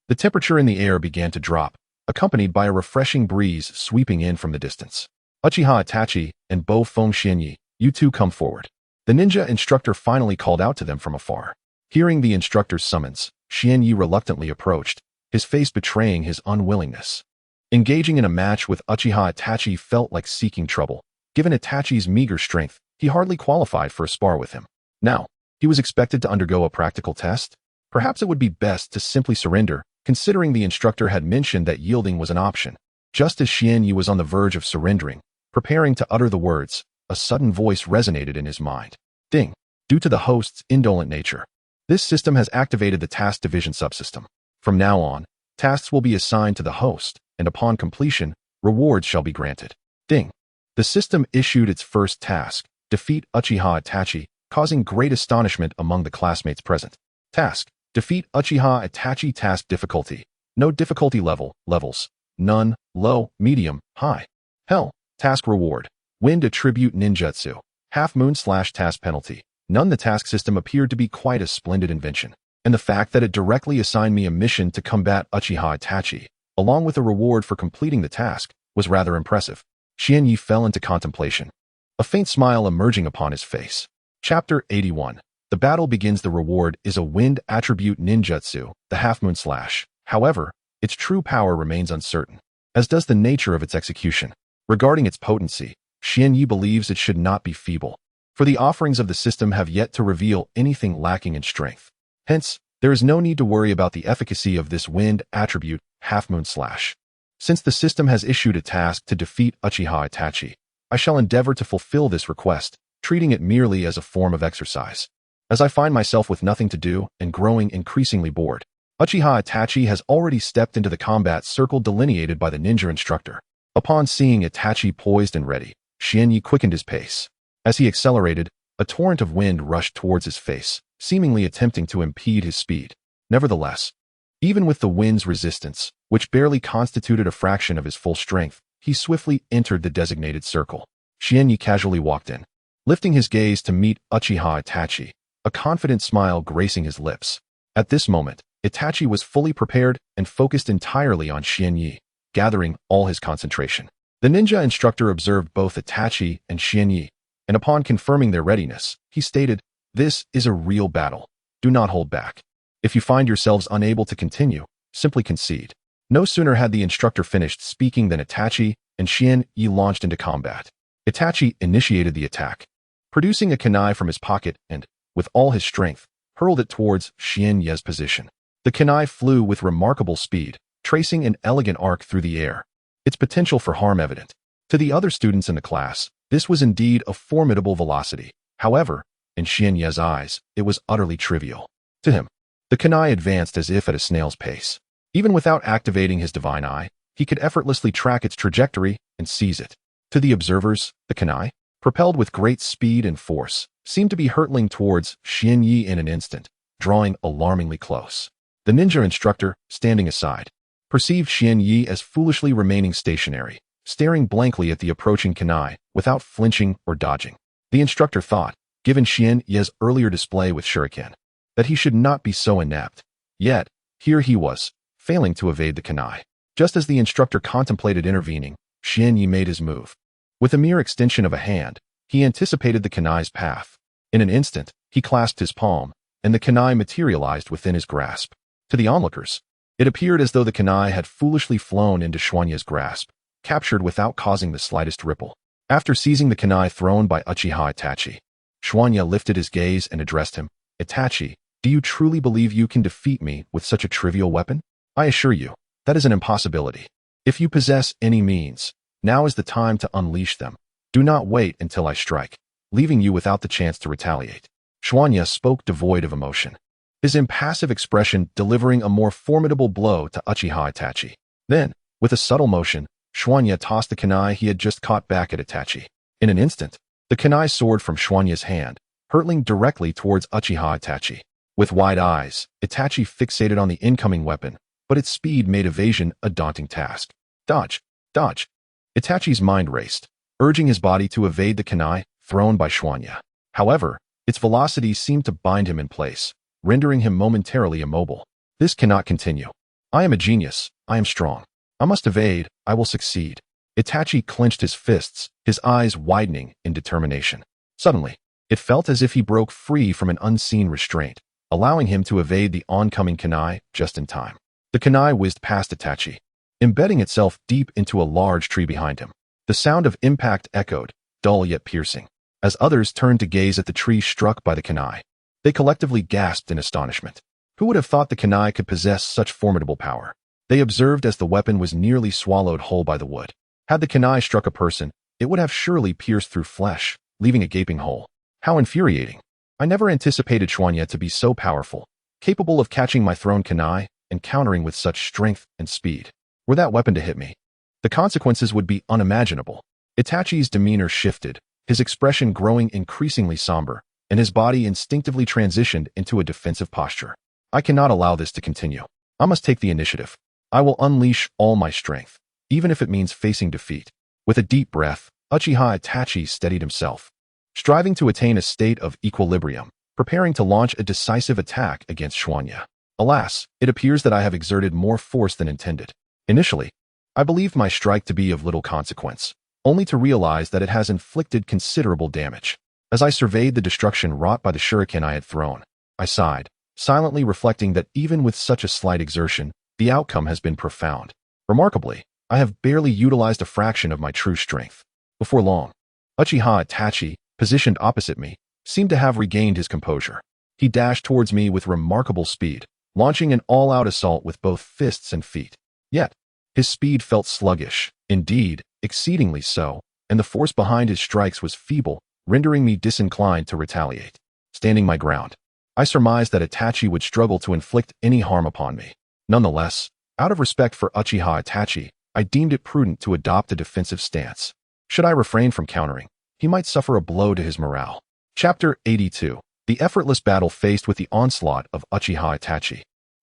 The temperature in the air began to drop, accompanied by a refreshing breeze sweeping in from the distance. Uchiha Itachi and Bo Feng Xuanye, you two come forward. The ninja instructor finally called out to them from afar. Hearing the instructor's summons, Xuanye reluctantly approached, his face betraying his unwillingness. Engaging in a match with Uchiha Itachi felt like seeking trouble. Given Itachi's meager strength, he hardly qualified for a spar with him. Now, he was expected to undergo a practical test. Perhaps it would be best to simply surrender, considering the instructor had mentioned that yielding was an option. Just as Xuanye was on the verge of surrendering, preparing to utter the words, a sudden voice resonated in his mind. Ding. Due to the host's indolent nature, this system has activated the task division subsystem. From now on, tasks will be assigned to the host, and upon completion, rewards shall be granted. Ding. The system issued its first task, defeat Uchiha Itachi, causing great astonishment among the classmates present. Task, defeat Uchiha Itachi. Task difficulty, no difficulty levels, none, low, medium, high. Hell. Task reward, wind attribute ninjutsu, half moon / task penalty. None. The task system appeared to be quite a splendid invention, and the fact that it directly assigned me a mission to combat Uchiha Itachi, along with a reward for completing the task, was rather impressive. Xuanye fell into contemplation, a faint smile emerging upon his face. Chapter 81. The battle begins. The reward is a wind attribute ninjutsu, the half moon /. However, its true power remains uncertain, as does the nature of its execution. Regarding its potency, Xuanye believes it should not be feeble, for the offerings of the system have yet to reveal anything lacking in strength. Hence, there is no need to worry about the efficacy of this wind attribute, half moon /. Since the system has issued a task to defeat Uchiha Itachi, I shall endeavor to fulfill this request, treating it merely as a form of exercise. As I find myself with nothing to do and growing increasingly bored, Uchiha Itachi has already stepped into the combat circle delineated by the ninja instructor. Upon seeing Itachi poised and ready, Xianyi quickened his pace. As he accelerated, a torrent of wind rushed towards his face, seemingly attempting to impede his speed. Nevertheless, even with the wind's resistance, which barely constituted a fraction of his full strength, he swiftly entered the designated circle. Xianyi casually walked in, lifting his gaze to meet Uchiha Itachi, a confident smile gracing his lips. At this moment, Itachi was fully prepared and focused entirely on Xianyi, gathering all his concentration. The ninja instructor observed both Itachi and Xianyi, and upon confirming their readiness, he stated, "This is a real battle. Do not hold back. If you find yourselves unable to continue, simply concede." No sooner had the instructor finished speaking than Itachi and Xianyi launched into combat. Itachi initiated the attack, producing a kunai from his pocket and, with all his strength, hurled it towards Xianyi's position. The kunai flew with remarkable speed, tracing an elegant arc through the air, its potential for harm evident. To the other students in the class, this was indeed a formidable velocity. However, in Xianyi's eyes, it was utterly trivial. To him, the kunai advanced as if at a snail's pace. Even without activating his divine eye, he could effortlessly track its trajectory and seize it. To the observers, the kunai, propelled with great speed and force, seemed to be hurtling towards Xianyi in an instant, drawing alarmingly close. The ninja instructor, standing aside, perceived Xianyi as foolishly remaining stationary, staring blankly at the approaching kunai without flinching or dodging. The instructor thought, given Xianyi's earlier display with shuriken, that he should not be so inept. Yet, here he was, failing to evade the kunai. Just as the instructor contemplated intervening, Xianyi made his move. With a mere extension of a hand, he anticipated the kunai's path. In an instant, he clasped his palm, and the kunai materialized within his grasp. To the onlookers, it appeared as though the kunai had foolishly flown into Xianyi's grasp, captured without causing the slightest ripple. After seizing the kunai thrown by Uchiha Itachi, Xianyi lifted his gaze and addressed him. "Itachi, do you truly believe you can defeat me with such a trivial weapon? I assure you, that is an impossibility. If you possess any means, now is the time to unleash them. Do not wait until I strike, leaving you without the chance to retaliate." Xianyi spoke devoid of emotion, his impassive expression delivering a more formidable blow to Uchiha Itachi. Then, with a subtle motion, Xianyi tossed the kunai he had just caught back at Itachi. In an instant, the kunai soared from Xianyi's hand, hurtling directly towards Uchiha Itachi. With wide eyes, Itachi fixated on the incoming weapon, but its speed made evasion a daunting task. Dodge! Dodge! Itachi's mind raced, urging his body to evade the kunai thrown by Xianyi. However, its velocity seemed to bind him in place, rendering him momentarily immobile. This cannot continue. I am a genius. I am strong. I must evade. I will succeed. Itachi clenched his fists, his eyes widening in determination. Suddenly, it felt as if he broke free from an unseen restraint, allowing him to evade the oncoming kunai just in time. The kunai whizzed past Itachi, embedding itself deep into a large tree behind him. The sound of impact echoed, dull yet piercing, as others turned to gaze at the tree struck by the kunai. They collectively gasped in astonishment. Who would have thought the kunai could possess such formidable power? They observed as the weapon was nearly swallowed whole by the wood. Had the kunai struck a person, it would have surely pierced through flesh, leaving a gaping hole. How infuriating. I never anticipated Xianyi to be so powerful, capable of catching my thrown kunai and countering with such strength and speed. Were that weapon to hit me, the consequences would be unimaginable. Itachi's demeanor shifted, his expression growing increasingly somber, and his body instinctively transitioned into a defensive posture. I cannot allow this to continue. I must take the initiative. I will unleash all my strength, even if it means facing defeat. With a deep breath, Uchiha Itachi steadied himself, striving to attain a state of equilibrium, preparing to launch a decisive attack against Xianyi. Alas, it appears that I have exerted more force than intended. Initially, I believed my strike to be of little consequence, only to realize that it has inflicted considerable damage. As I surveyed the destruction wrought by the shuriken I had thrown, I sighed, silently reflecting that even with such a slight exertion, the outcome has been profound. Remarkably, I have barely utilized a fraction of my true strength. Before long, Uchiha Itachi, positioned opposite me, seemed to have regained his composure. He dashed towards me with remarkable speed, launching an all-out assault with both fists and feet. Yet, his speed felt sluggish, indeed, exceedingly so, and the force behind his strikes was feeble, rendering me disinclined to retaliate. Standing my ground, I surmised that Itachi would struggle to inflict any harm upon me. Nonetheless, out of respect for Uchiha Itachi, I deemed it prudent to adopt a defensive stance. Should I refrain from countering, he might suffer a blow to his morale. Chapter 82. The effortless battle faced with the onslaught of Uchiha Itachi.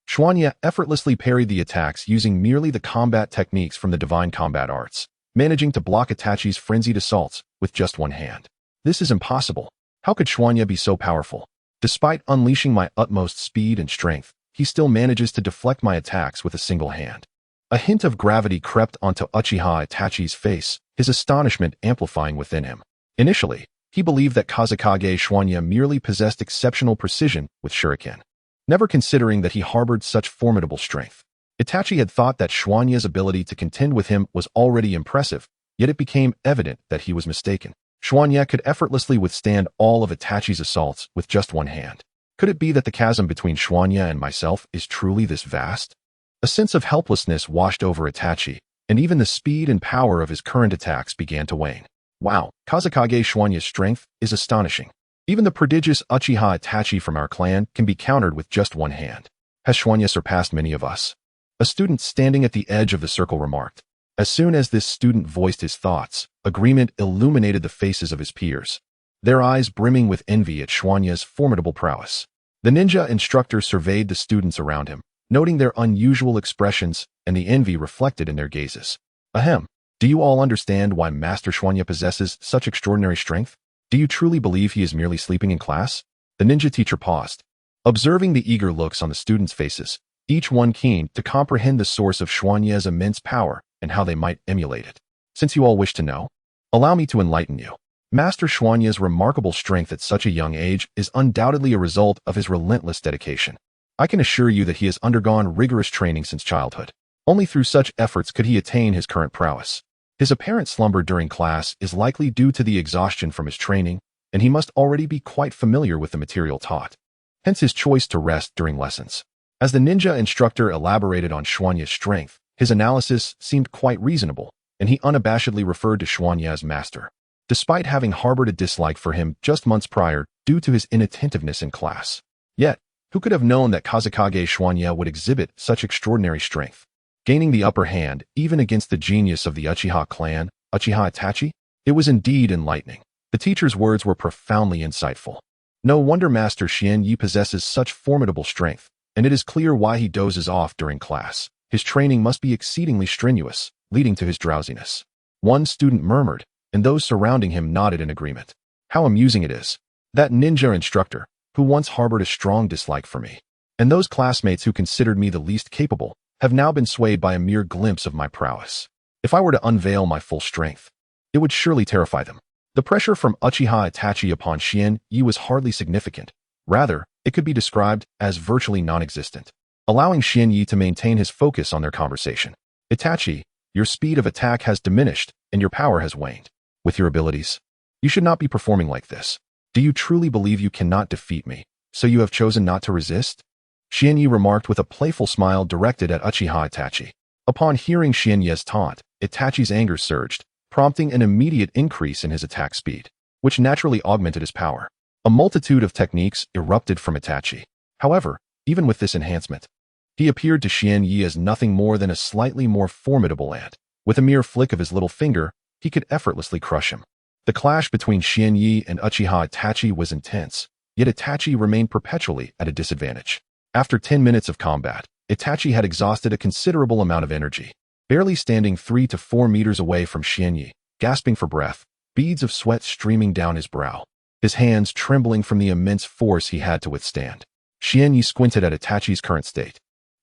Xuanya effortlessly parried the attacks using merely the combat techniques from the divine combat arts, managing to block Itachi's frenzied assaults with just one hand. This is impossible. How could Xuanya be so powerful? Despite unleashing my utmost speed and strength, he still manages to deflect my attacks with a single hand. A hint of gravity crept onto Uchiha Itachi's face, his astonishment amplifying within him. Initially, he believed that Kazekage Xuanya merely possessed exceptional precision with shuriken, never considering that he harbored such formidable strength. Itachi had thought that Xuanya's ability to contend with him was already impressive, yet it became evident that he was mistaken. Xuanya could effortlessly withstand all of Itachi's assaults with just one hand. Could it be that the chasm between Xuanya and myself is truly this vast? A sense of helplessness washed over Itachi, and even the speed and power of his current attacks began to wane. Wow, Kazekage Xuanya's strength is astonishing. Even the prodigious Uchiha Itachi from our clan can be countered with just one hand. Has Xuanya surpassed many of us? A student standing at the edge of the circle remarked. As soon as this student voiced his thoughts, agreement illuminated the faces of his peers, their eyes brimming with envy at Xuanya's formidable prowess. The ninja instructor surveyed the students around him, noting their unusual expressions and the envy reflected in their gazes. Ahem, do you all understand why Master Xuanya possesses such extraordinary strength? Do you truly believe he is merely sleeping in class? The ninja teacher paused, observing the eager looks on the students' faces, each one keen to comprehend the source of Xuanya's immense power and how they might emulate it. Since you all wish to know, allow me to enlighten you. Master Xuanya's remarkable strength at such a young age is undoubtedly a result of his relentless dedication. I can assure you that he has undergone rigorous training since childhood. Only through such efforts could he attain his current prowess. His apparent slumber during class is likely due to the exhaustion from his training, and he must already be quite familiar with the material taught. Hence his choice to rest during lessons. As the ninja instructor elaborated on Xuanya's strength, his analysis seemed quite reasonable, and he unabashedly referred to Xuanya as master. Despite having harbored a dislike for him just months prior due to his inattentiveness in class. Yet, who could have known that Kazekage Xuanya would exhibit such extraordinary strength? Gaining the upper hand, even against the genius of the Uchiha clan, Uchiha Itachi? It was indeed enlightening. The teacher's words were profoundly insightful. No wonder Master Xian possesses such formidable strength, and it is clear why he dozes off during class. His training must be exceedingly strenuous, leading to his drowsiness. One student murmured, and those surrounding him nodded in agreement. How amusing it is. That ninja instructor, who once harbored a strong dislike for me, and those classmates who considered me the least capable, have now been swayed by a mere glimpse of my prowess. If I were to unveil my full strength, it would surely terrify them. The pressure from Uchiha Itachi upon Xian was hardly significant. Rather, it could be described as virtually non-existent, allowing Xian to maintain his focus on their conversation. Itachi, your speed of attack has diminished, and your power has waned. With your abilities, you should not be performing like this. Do you truly believe you cannot defeat me, so you have chosen not to resist? Xian remarked with a playful smile directed at Uchiha Itachi. Upon hearing Xian taunt, Itachi's anger surged, prompting an immediate increase in his attack speed, which naturally augmented his power. A multitude of techniques erupted from Itachi. However, even with this enhancement, he appeared to Xian as nothing more than a slightly more formidable ant. With a mere flick of his little finger, he could effortlessly crush him. The clash between Xian and Uchiha Itachi was intense, yet Itachi remained perpetually at a disadvantage. After 10 minutes of combat, Itachi had exhausted a considerable amount of energy, barely standing 3 to 4 meters away from Xian, gasping for breath, beads of sweat streaming down his brow, his hands trembling from the immense force he had to withstand. Xian squinted at Itachi's current state,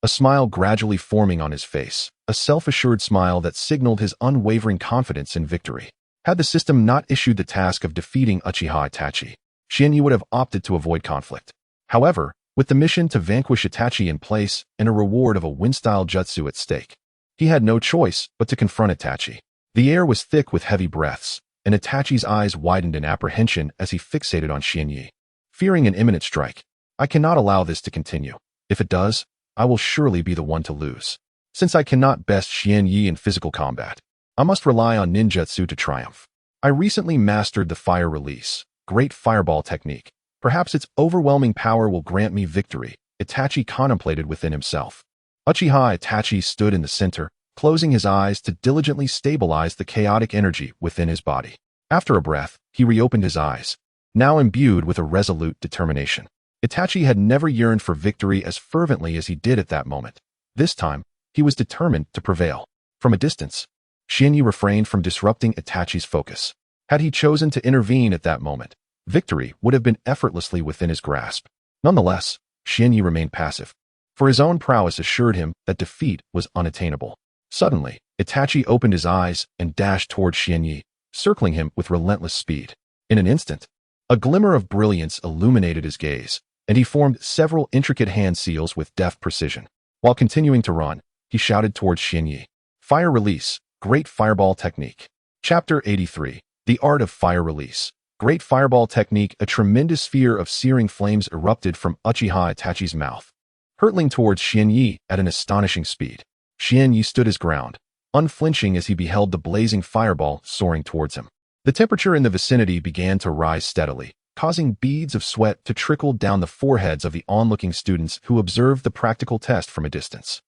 a smile gradually forming on his face, a self-assured smile that signaled his unwavering confidence in victory. Had the system not issued the task of defeating Uchiha Itachi, Xian would have opted to avoid conflict. However, with the mission to vanquish Itachi in place and a reward of a wind-style jutsu at stake, he had no choice but to confront Itachi. The air was thick with heavy breaths, and Itachi's eyes widened in apprehension as he fixated on Xian. Fearing an imminent strike, I cannot allow this to continue. If it does, I will surely be the one to lose. Since I cannot best Xian in physical combat, I must rely on ninjutsu to triumph. I recently mastered the fire release, great fireball technique, Perhaps its overwhelming power will grant me victory, Itachi contemplated within himself. Uchiha Itachi stood in the center, closing his eyes to diligently stabilize the chaotic energy within his body. After a breath, he reopened his eyes, now imbued with a resolute determination. Itachi had never yearned for victory as fervently as he did at that moment. This time, he was determined to prevail. From a distance, Xianyi refrained from disrupting Itachi's focus. Had he chosen to intervene at that moment, victory would have been effortlessly within his grasp. Nonetheless, Xianyi remained passive, for his own prowess assured him that defeat was unattainable. Suddenly, Itachi opened his eyes and dashed toward Xianyi, circling him with relentless speed. In an instant, a glimmer of brilliance illuminated his gaze, and he formed several intricate hand seals with deft precision. While continuing to run, he shouted towards Xianyi, "Fire release, Great Fireball Technique." Chapter 83, The Art of Fire Release. Great Fireball Technique. A tremendous sphere of searing flames erupted from Uchiha Itachi's mouth, hurtling towards Xianyi at an astonishing speed. Xianyi stood his ground, unflinching as he beheld the blazing fireball soaring towards him. The temperature in the vicinity began to rise steadily, causing beads of sweat to trickle down the foreheads of the onlooking students who observed the practical test from a distance.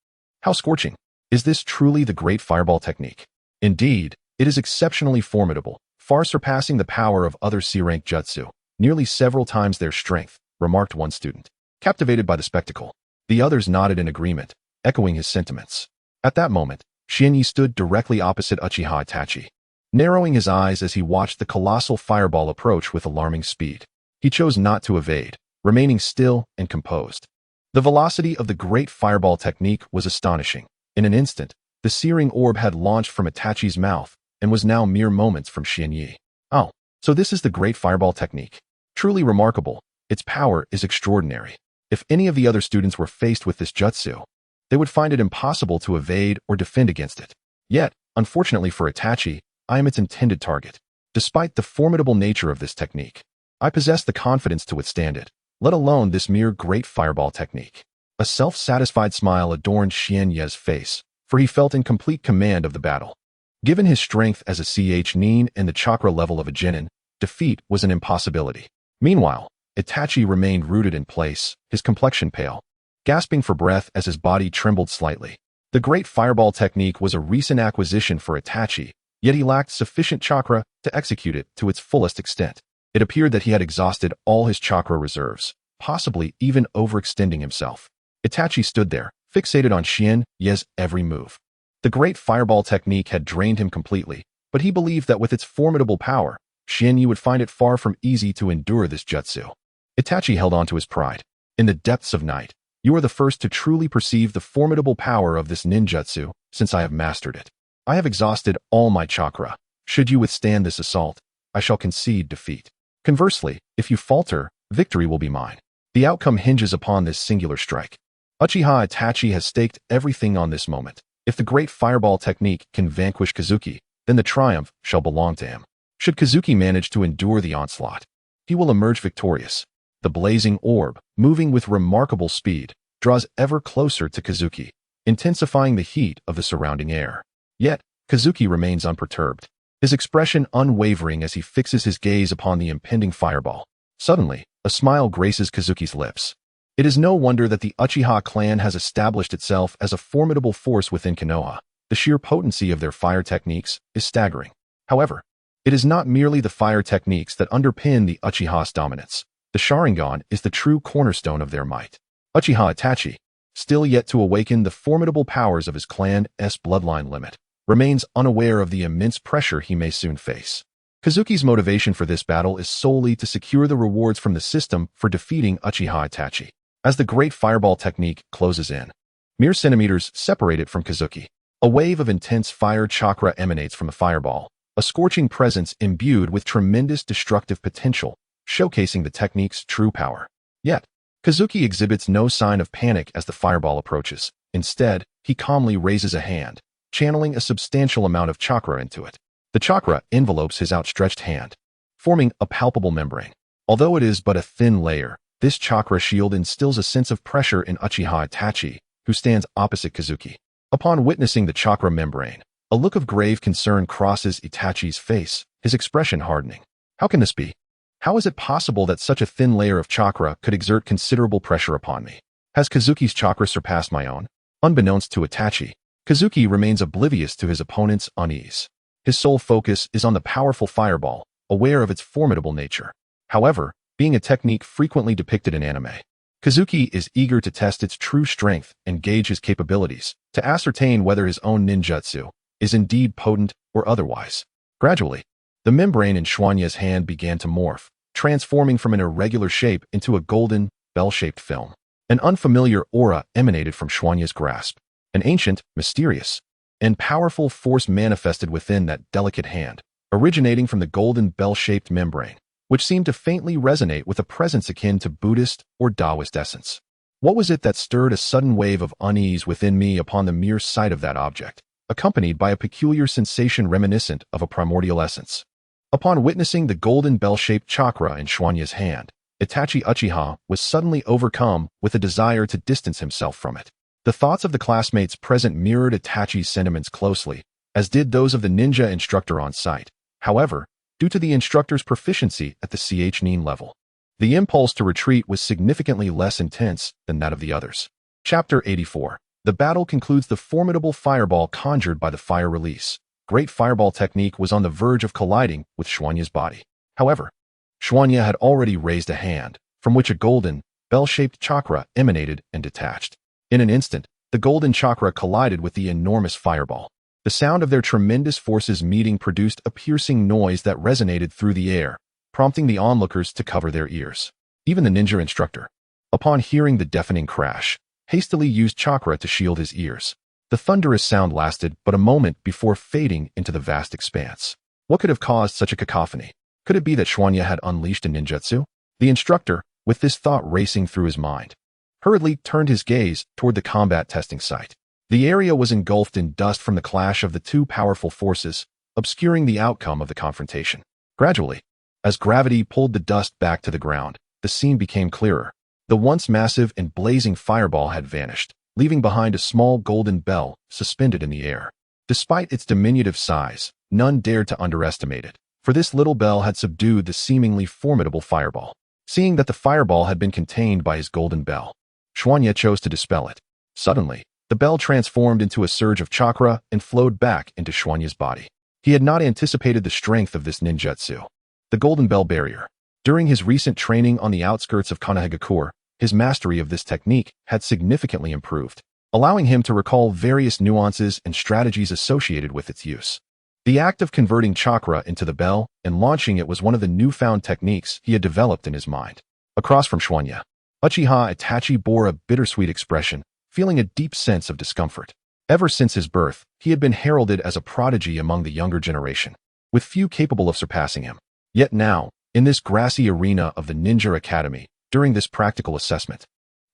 How scorching! Is this truly the Great Fireball Technique? Indeed, it is exceptionally formidable, far surpassing the power of other C-rank jutsu, nearly several times their strength, remarked one student. Captivated by the spectacle, the others nodded in agreement, echoing his sentiments. At that moment, Xianyi stood directly opposite Uchiha Itachi, narrowing his eyes as he watched the colossal fireball approach with alarming speed. He chose not to evade, remaining still and composed. The velocity of the Great Fireball Technique was astonishing. In an instant, the searing orb had launched from Itachi's mouth and was now mere moments from Xianyi. Oh, so this is the Great Fireball Technique. Truly remarkable. Its power is extraordinary. If any of the other students were faced with this jutsu, they would find it impossible to evade or defend against it. Yet, unfortunately for Itachi, I am its intended target. Despite the formidable nature of this technique, I possess the confidence to withstand it, let alone this mere Great Fireball Technique. A self-satisfied smile adorned Xianyi's face, for he felt in complete command of the battle. Given his strength as a genin and the chakra level of a genin, defeat was an impossibility. Meanwhile, Itachi remained rooted in place, his complexion pale, gasping for breath as his body trembled slightly. The Great Fireball Technique was a recent acquisition for Itachi, yet he lacked sufficient chakra to execute it to its fullest extent. It appeared that he had exhausted all his chakra reserves, possibly even overextending himself. Itachi stood there, fixated on Xianyi's every move. The Great Fireball Technique had drained him completely, but he believed that with its formidable power, Xianyi would find it far from easy to endure this jutsu. Itachi held on to his pride. In the depths of night, you are the first to truly perceive the formidable power of this ninjutsu, since I have mastered it. I have exhausted all my chakra. Should you withstand this assault, I shall concede defeat. Conversely, if you falter, victory will be mine. The outcome hinges upon this singular strike. Uchiha Itachi has staked everything on this moment. If the Great Fireball Technique can vanquish Kazuki, then the triumph shall belong to him. Should Kazuki manage to endure the onslaught, he will emerge victorious. The blazing orb, moving with remarkable speed, draws ever closer to Kazuki, intensifying the heat of the surrounding air. Yet, Kazuki remains unperturbed, his expression unwavering as he fixes his gaze upon the impending fireball. Suddenly, a smile graces Kazuki's lips. It is no wonder that the Uchiha clan has established itself as a formidable force within Konoha. The sheer potency of their fire techniques is staggering. However, it is not merely the fire techniques that underpin the Uchiha's dominance. The Sharingan is the true cornerstone of their might. Uchiha Itachi, still yet to awaken the formidable powers of his clan's bloodline limit, remains unaware of the immense pressure he may soon face. Kazuki's motivation for this battle is solely to secure the rewards from the system for defeating Uchiha Itachi. As the Great Fireball Technique closes in, mere centimeters separate it from Kazuki. A wave of intense fire chakra emanates from the fireball, a scorching presence imbued with tremendous destructive potential, showcasing the technique's true power. Yet, Kazuki exhibits no sign of panic as the fireball approaches. Instead, he calmly raises a hand, channeling a substantial amount of chakra into it. The chakra envelopes his outstretched hand, forming a palpable membrane. Although it is but a thin layer, this chakra shield instills a sense of pressure in Uchiha Itachi, who stands opposite Kazuki. Upon witnessing the chakra membrane, a look of grave concern crosses Itachi's face, his expression hardening. How can this be? How is it possible that such a thin layer of chakra could exert considerable pressure upon me? Has Kazuki's chakra surpassed my own? Unbeknownst to Itachi, Kazuki remains oblivious to his opponent's unease. His sole focus is on the powerful fireball, aware of its formidable nature. However, being a technique frequently depicted in anime, Kazuki is eager to test its true strength and gauge his capabilities, to ascertain whether his own ninjutsu is indeed potent or otherwise. Gradually, the membrane in Xuanya's hand began to morph, transforming from an irregular shape into a golden, bell-shaped film. An unfamiliar aura emanated from Xuanya's grasp. An ancient, mysterious, and powerful force manifested within that delicate hand, originating from the golden bell-shaped membrane, which seemed to faintly resonate with a presence akin to Buddhist or Taoist essence. What was it that stirred a sudden wave of unease within me upon the mere sight of that object, accompanied by a peculiar sensation reminiscent of a primordial essence? Upon witnessing the golden bell-shaped chakra in Xuanya's hand, Itachi Uchiha was suddenly overcome with a desire to distance himself from it. The thoughts of the classmates present mirrored Itachi's sentiments closely, as did those of the ninja instructor on site. However, due to the instructor's proficiency at the genin level, the impulse to retreat was significantly less intense than that of the others. Chapter 84. The battle concludes. The formidable fireball conjured by the fire release. Great fireball technique was on the verge of colliding with Xuanya's body. However, Xuanya had already raised a hand, from which a golden, bell-shaped chakra emanated and detached. In an instant, the golden chakra collided with the enormous fireball. The sound of their tremendous forces meeting produced a piercing noise that resonated through the air, prompting the onlookers to cover their ears. Even the ninja instructor, upon hearing the deafening crash, hastily used chakra to shield his ears. The thunderous sound lasted but a moment before fading into the vast expanse. What could have caused such a cacophony? Could it be that Xuanya had unleashed a ninjutsu? The instructor, with this thought racing through his mind, hurriedly turned his gaze toward the combat testing site. The area was engulfed in dust from the clash of the two powerful forces, obscuring the outcome of the confrontation. Gradually, as gravity pulled the dust back to the ground, the scene became clearer. The once massive and blazing fireball had vanished, leaving behind a small golden bell suspended in the air. Despite its diminutive size, none dared to underestimate it, for this little bell had subdued the seemingly formidable fireball. Seeing that the fireball had been contained by his golden bell, Xuanya chose to dispel it. Suddenly, the bell transformed into a surge of chakra and flowed back into Xuanya's body. He had not anticipated the strength of this ninjutsu. The golden bell barrier. During his recent training on the outskirts of Konohagakure, his mastery of this technique had significantly improved, allowing him to recall various nuances and strategies associated with its use. The act of converting chakra into the bell and launching it was one of the newfound techniques he had developed in his mind. Across from Xuanya, Uchiha Itachi bore a bittersweet expression, feeling a deep sense of discomfort. Ever since his birth, he had been heralded as a prodigy among the younger generation, with few capable of surpassing him. Yet now, in this grassy arena of the Ninja Academy, during this practical assessment,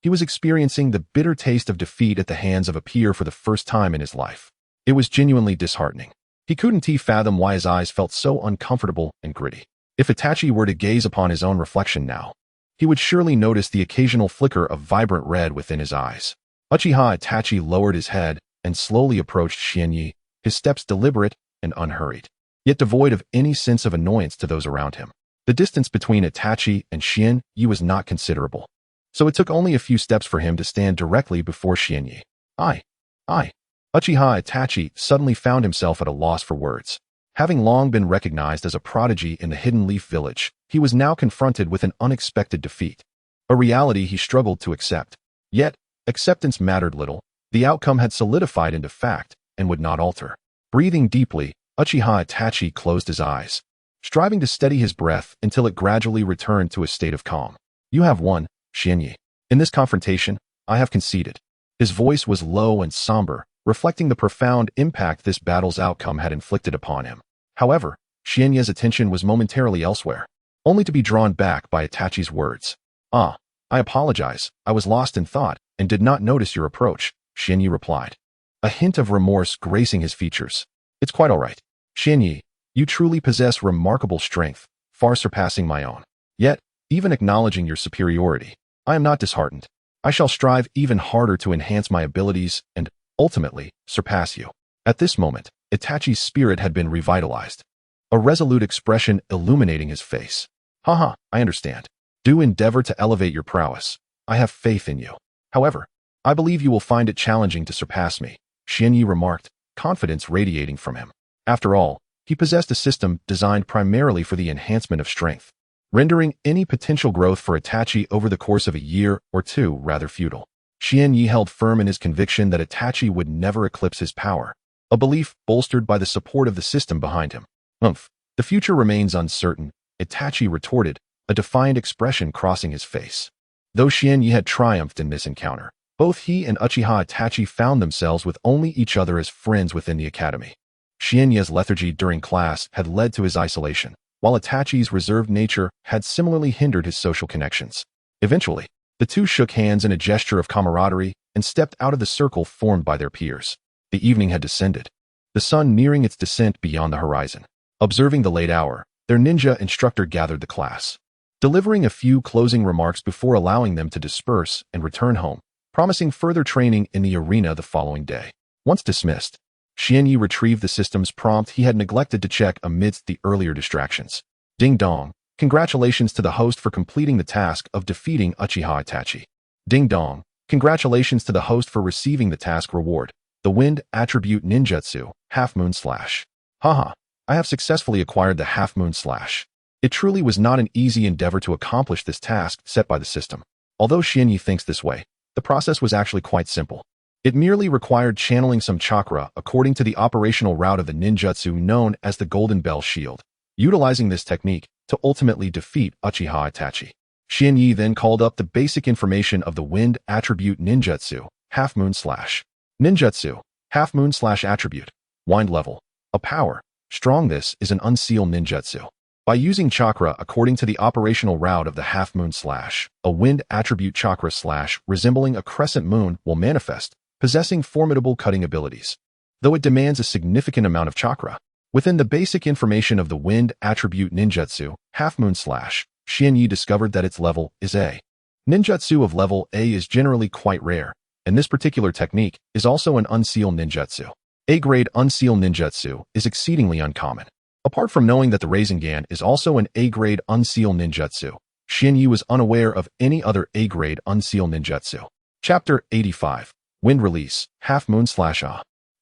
he was experiencing the bitter taste of defeat at the hands of a peer for the first time in his life. It was genuinely disheartening. He couldn't fathom why his eyes felt so uncomfortable and gritty. If Itachi were to gaze upon his own reflection now, he would surely notice the occasional flicker of vibrant red within his eyes. Uchiha Itachi lowered his head and slowly approached Xianyi, his steps deliberate and unhurried, yet devoid of any sense of annoyance to those around him. The distance between Itachi and Xianyi was not considerable, so it took only a few steps for him to stand directly before Xianyi. I. Uchiha Itachi suddenly found himself at a loss for words. Having long been recognized as a prodigy in the Hidden Leaf Village, he was now confronted with an unexpected defeat, a reality he struggled to accept. Yet, acceptance mattered little. The outcome had solidified into fact and would not alter. Breathing deeply, Uchiha Itachi closed his eyes, striving to steady his breath until it gradually returned to a state of calm. You have won, Xianyi. In this confrontation, I have conceded. His voice was low and somber, reflecting the profound impact this battle's outcome had inflicted upon him. However, Xianyi's attention was momentarily elsewhere, only to be drawn back by Itachi's words. I apologize. I was lost in thought and did not notice your approach, Xianyi replied, a hint of remorse gracing his features. It's quite all right. Xianyi, you truly possess remarkable strength, far surpassing my own. Yet, even acknowledging your superiority, I am not disheartened. I shall strive even harder to enhance my abilities and, ultimately, surpass you. At this moment, Itachi's spirit had been revitalized, a resolute expression illuminating his face. Haha, I understand. Do endeavor to elevate your prowess. I have faith in you. However, I believe you will find it challenging to surpass me, Xianyi remarked, confidence radiating from him. After all, he possessed a system designed primarily for the enhancement of strength, rendering any potential growth for Itachi over the course of a year or two rather futile. Xianyi held firm in his conviction that Itachi would never eclipse his power, a belief bolstered by the support of the system behind him. The future remains uncertain, Itachi retorted, a defiant expression crossing his face. Though Xianyi had triumphed in this encounter, both he and Uchiha Itachi found themselves with only each other as friends within the academy. Xianyi's lethargy during class had led to his isolation, while Itachi's reserved nature had similarly hindered his social connections. Eventually, the two shook hands in a gesture of camaraderie and stepped out of the circle formed by their peers. The evening had descended, the sun nearing its descent beyond the horizon. Observing the late hour, their ninja instructor gathered the class, delivering a few closing remarks before allowing them to disperse and return home, promising further training in the arena the following day. Once dismissed, Xianyi retrieved the system's prompt he had neglected to check amidst the earlier distractions. Ding dong, congratulations to the host for completing the task of defeating Uchiha Itachi. Ding dong, congratulations to the host for receiving the task reward, the Wind Attribute Ninjutsu, Half Moon Slash. Haha, I have successfully acquired the Half Moon Slash. It truly was not an easy endeavor to accomplish this task set by the system. Although Xianyi thinks this way, the process was actually quite simple. It merely required channeling some chakra according to the operational route of the ninjutsu known as the Golden Bell Shield, utilizing this technique to ultimately defeat Uchiha Itachi. Xianyi then called up the basic information of the Wind Attribute Ninjutsu, Half Moon Slash. Ninjutsu, Half Moon Slash Attribute, Wind Level, a Power, Strong. This is an unseal ninjutsu. By using chakra according to the operational route of the Half Moon Slash, a wind attribute chakra slash resembling a crescent moon will manifest, possessing formidable cutting abilities. Though it demands a significant amount of chakra, within the basic information of the Wind Attribute Ninjutsu, Half Moon Slash, Xianyi discovered that its level is A. Ninjutsu of level A is generally quite rare, and this particular technique is also an unseal ninjutsu. A-grade unseal ninjutsu is exceedingly uncommon. Apart from knowing that the Rasengan is also an A-grade unseal ninjutsu, Xianyi was unaware of any other A-grade unseal ninjutsu. Chapter 85. Wind Release, Half Moon Slash.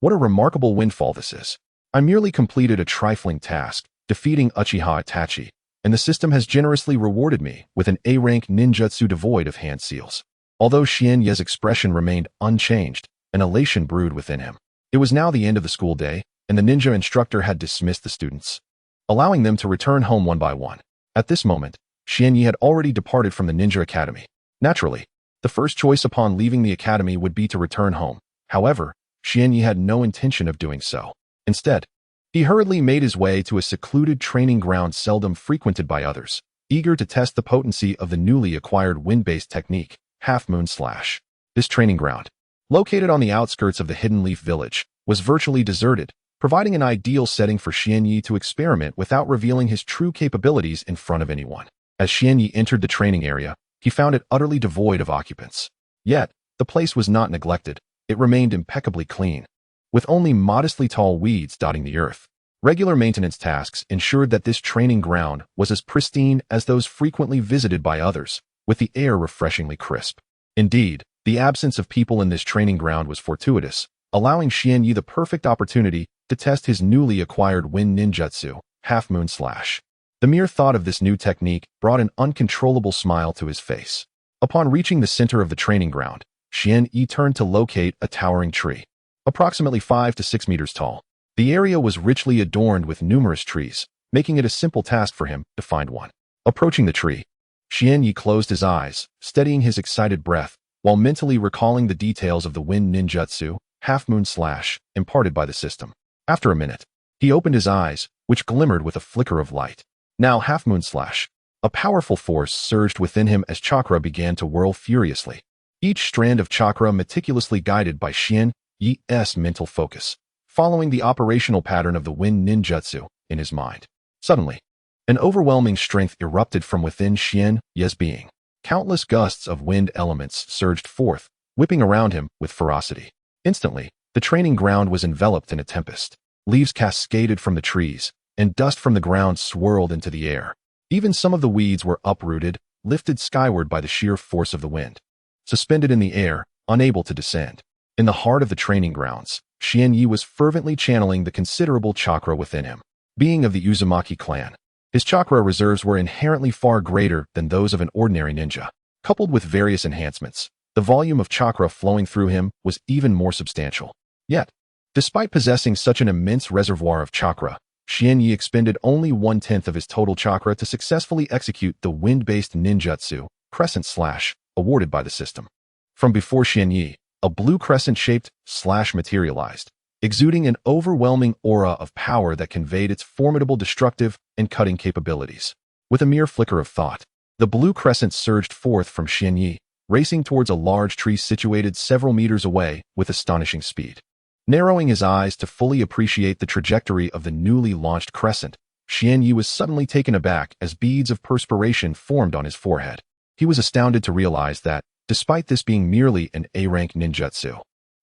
What a remarkable windfall this is. I merely completed a trifling task, defeating Uchiha Itachi, and the system has generously rewarded me with an A-rank ninjutsu devoid of hand seals. Although Xianyi's expression remained unchanged, an elation brewed within him. It was now the end of the school day, and the ninja instructor had dismissed the students, allowing them to return home one by one. At this moment, Xianyi had already departed from the ninja academy. Naturally, the first choice upon leaving the academy would be to return home. However, Xianyi had no intention of doing so. Instead, he hurriedly made his way to a secluded training ground seldom frequented by others, eager to test the potency of the newly acquired wind-based technique, Half Moon Slash. This training ground, located on the outskirts of the Hidden Leaf Village, was virtually deserted, providing an ideal setting for Xianyi to experiment without revealing his true capabilities in front of anyone. As Xianyi entered the training area, he found it utterly devoid of occupants. Yet, the place was not neglected. It remained impeccably clean, with only modestly tall weeds dotting the earth. Regular maintenance tasks ensured that this training ground was as pristine as those frequently visited by others, with the air refreshingly crisp. Indeed, the absence of people in this training ground was fortuitous, allowing Xianyi the perfect opportunity to test his newly acquired wind ninjutsu, Half Moon Slash. The mere thought of this new technique brought an uncontrollable smile to his face. Upon reaching the center of the training ground, Xianyi turned to locate a towering tree, approximately 5 to 6 meters tall. The area was richly adorned with numerous trees, making it a simple task for him to find one. Approaching the tree, Xianyi closed his eyes, steadying his excited breath, while mentally recalling the details of the wind ninjutsu, Half Moon Slash, imparted by the system. After a minute, he opened his eyes, which glimmered with a flicker of light. Now Half Moon Slash. A powerful force surged within him as chakra began to whirl furiously. Each strand of chakra meticulously guided by Xianyi's mental focus, following the operational pattern of the wind ninjutsu in his mind. Suddenly, an overwhelming strength erupted from within Xianyi's being. Countless gusts of wind elements surged forth, whipping around him with ferocity. Instantly, the training ground was enveloped in a tempest. Leaves cascaded from the trees, and dust from the ground swirled into the air. Even some of the weeds were uprooted, lifted skyward by the sheer force of the wind. Suspended in the air, unable to descend. In the heart of the training grounds, Xianyi was fervently channeling the considerable chakra within him. Being of the Uzumaki clan, his chakra reserves were inherently far greater than those of an ordinary ninja. Coupled with various enhancements, the volume of chakra flowing through him was even more substantial. Yet, despite possessing such an immense reservoir of chakra, Xianyi expended only 1/10 of his total chakra to successfully execute the wind-based ninjutsu, crescent slash, awarded by the system. From before Xianyi, a blue crescent-shaped slash materialized, exuding an overwhelming aura of power that conveyed its formidable destructive and cutting capabilities. With a mere flicker of thought, the blue crescent surged forth from Xianyi, racing towards a large tree situated several meters away with astonishing speed. Narrowing his eyes to fully appreciate the trajectory of the newly launched crescent, Xianyi was suddenly taken aback as beads of perspiration formed on his forehead. He was astounded to realize that, despite this being merely an A-rank ninjutsu,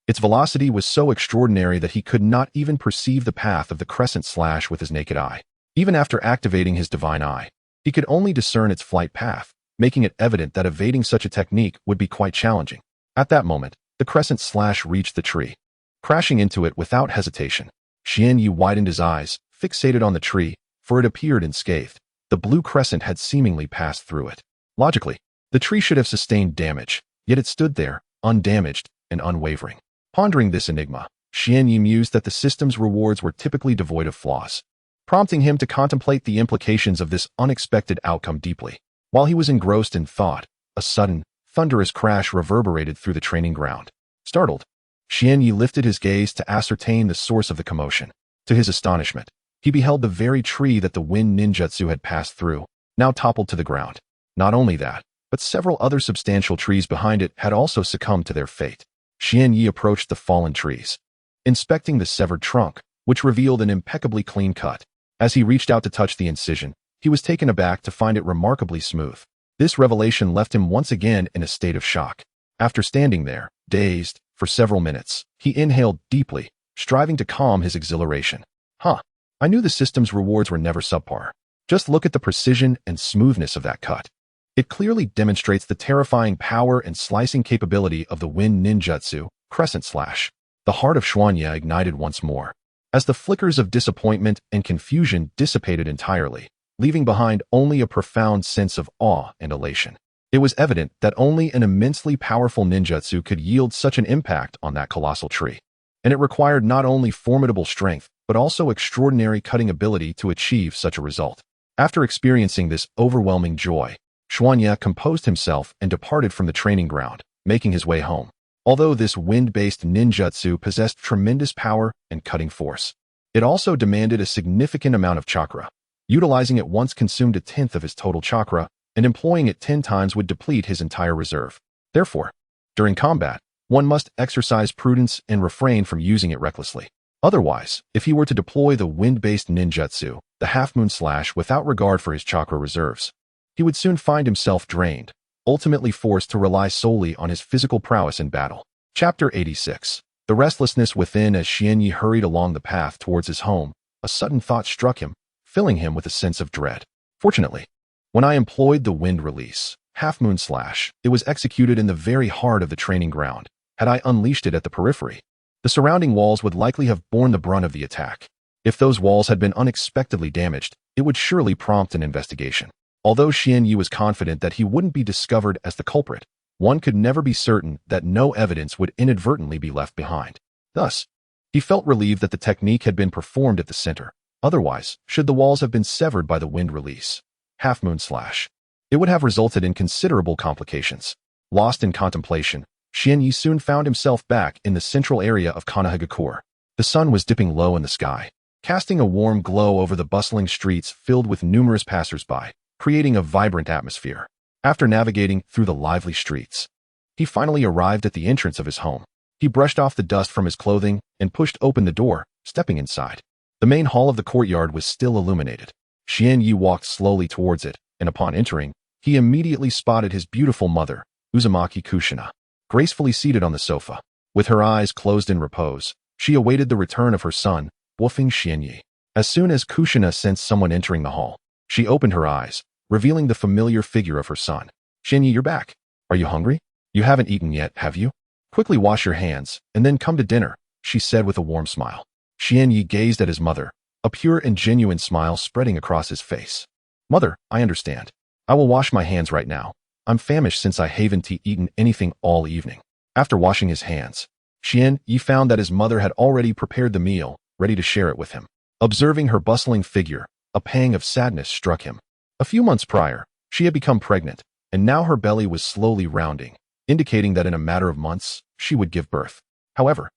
its velocity was so extraordinary that he could not even perceive the path of the crescent slash with his naked eye. Even after activating his divine eye, he could only discern its flight path, making it evident that evading such a technique would be quite challenging. At that moment, the crescent slash reached the tree. Crashing into it without hesitation, Xianyi widened his eyes, fixated on the tree, for it appeared unscathed. The blue crescent had seemingly passed through it. Logically, the tree should have sustained damage, yet it stood there, undamaged and unwavering. Pondering this enigma, Xianyi mused that the system's rewards were typically devoid of flaws, prompting him to contemplate the implications of this unexpected outcome deeply. While he was engrossed in thought, a sudden, thunderous crash reverberated through the training ground. Startled, Xianyi lifted his gaze to ascertain the source of the commotion. To his astonishment, he beheld the very tree that the wind ninjutsu had passed through, now toppled to the ground. Not only that, but several other substantial trees behind it had also succumbed to their fate. Xianyi approached the fallen trees, inspecting the severed trunk, which revealed an impeccably clean cut. As he reached out to touch the incision, he was taken aback to find it remarkably smooth. This revelation left him once again in a state of shock. After standing there, dazed, for several minutes, he inhaled deeply, striving to calm his exhilaration. I knew the system's rewards were never subpar. Just look at the precision and smoothness of that cut. It clearly demonstrates the terrifying power and slicing capability of the wind ninjutsu, crescent slash. The heart of Xuanya ignited once more, as the flickers of disappointment and confusion dissipated entirely, leaving behind only a profound sense of awe and elation. It was evident that only an immensely powerful ninjutsu could yield such an impact on that colossal tree, and it required not only formidable strength, but also extraordinary cutting ability to achieve such a result. After experiencing this overwhelming joy, Xuanya composed himself and departed from the training ground, making his way home. Although this wind-based ninjutsu possessed tremendous power and cutting force, it also demanded a significant amount of chakra. Utilizing it once consumed 1/10 of his total chakra, and employing it 10 times would deplete his entire reserve. Therefore, during combat, one must exercise prudence and refrain from using it recklessly. Otherwise, if he were to deploy the wind-based ninjutsu, the half-moon slash, without regard for his chakra reserves, he would soon find himself drained, ultimately forced to rely solely on his physical prowess in battle. Chapter 86. The restlessness within. As Xianyi hurried along the path towards his home, a sudden thought struck him, filling him with a sense of dread. Fortunately, when I employed the wind release, half-moon slash, it was executed in the very heart of the training ground. Had I unleashed it at the periphery, the surrounding walls would likely have borne the brunt of the attack. If those walls had been unexpectedly damaged, it would surely prompt an investigation. Although Xianyi was confident that he wouldn't be discovered as the culprit, one could never be certain that no evidence would inadvertently be left behind. Thus, he felt relieved that the technique had been performed at the center. Otherwise, should the walls have been severed by the wind release, half-moon slash, it would have resulted in considerable complications. Lost in contemplation, Xianyi soon found himself back in the central area of Kanahagakure. The sun was dipping low in the sky, casting a warm glow over the bustling streets filled with numerous passers-by, creating a vibrant atmosphere. After navigating through the lively streets, he finally arrived at the entrance of his home. He brushed off the dust from his clothing and pushed open the door, stepping inside. The main hall of the courtyard was still illuminated. Xianyi walked slowly towards it, and upon entering, he immediately spotted his beautiful mother, Uzumaki Kushina, gracefully seated on the sofa. With her eyes closed in repose, she awaited the return of her son, woofing Xianyi. As soon as Kushina sensed someone entering the hall, she opened her eyes, revealing the familiar figure of her son. Xianyi, you're back. Are you hungry? You haven't eaten yet, have you? Quickly wash your hands, and then come to dinner, she said with a warm smile. Xianyi gazed at his mother, a pure and genuine smile spreading across his face. Mother, I understand. I will wash my hands right now. I'm famished since I haven't eaten anything all evening. After washing his hands, Xianyi found that his mother had already prepared the meal, ready to share it with him. Observing her bustling figure, a pang of sadness struck him. A few months prior, she had become pregnant, and now her belly was slowly rounding, indicating that in a matter of months, she would give birth. However,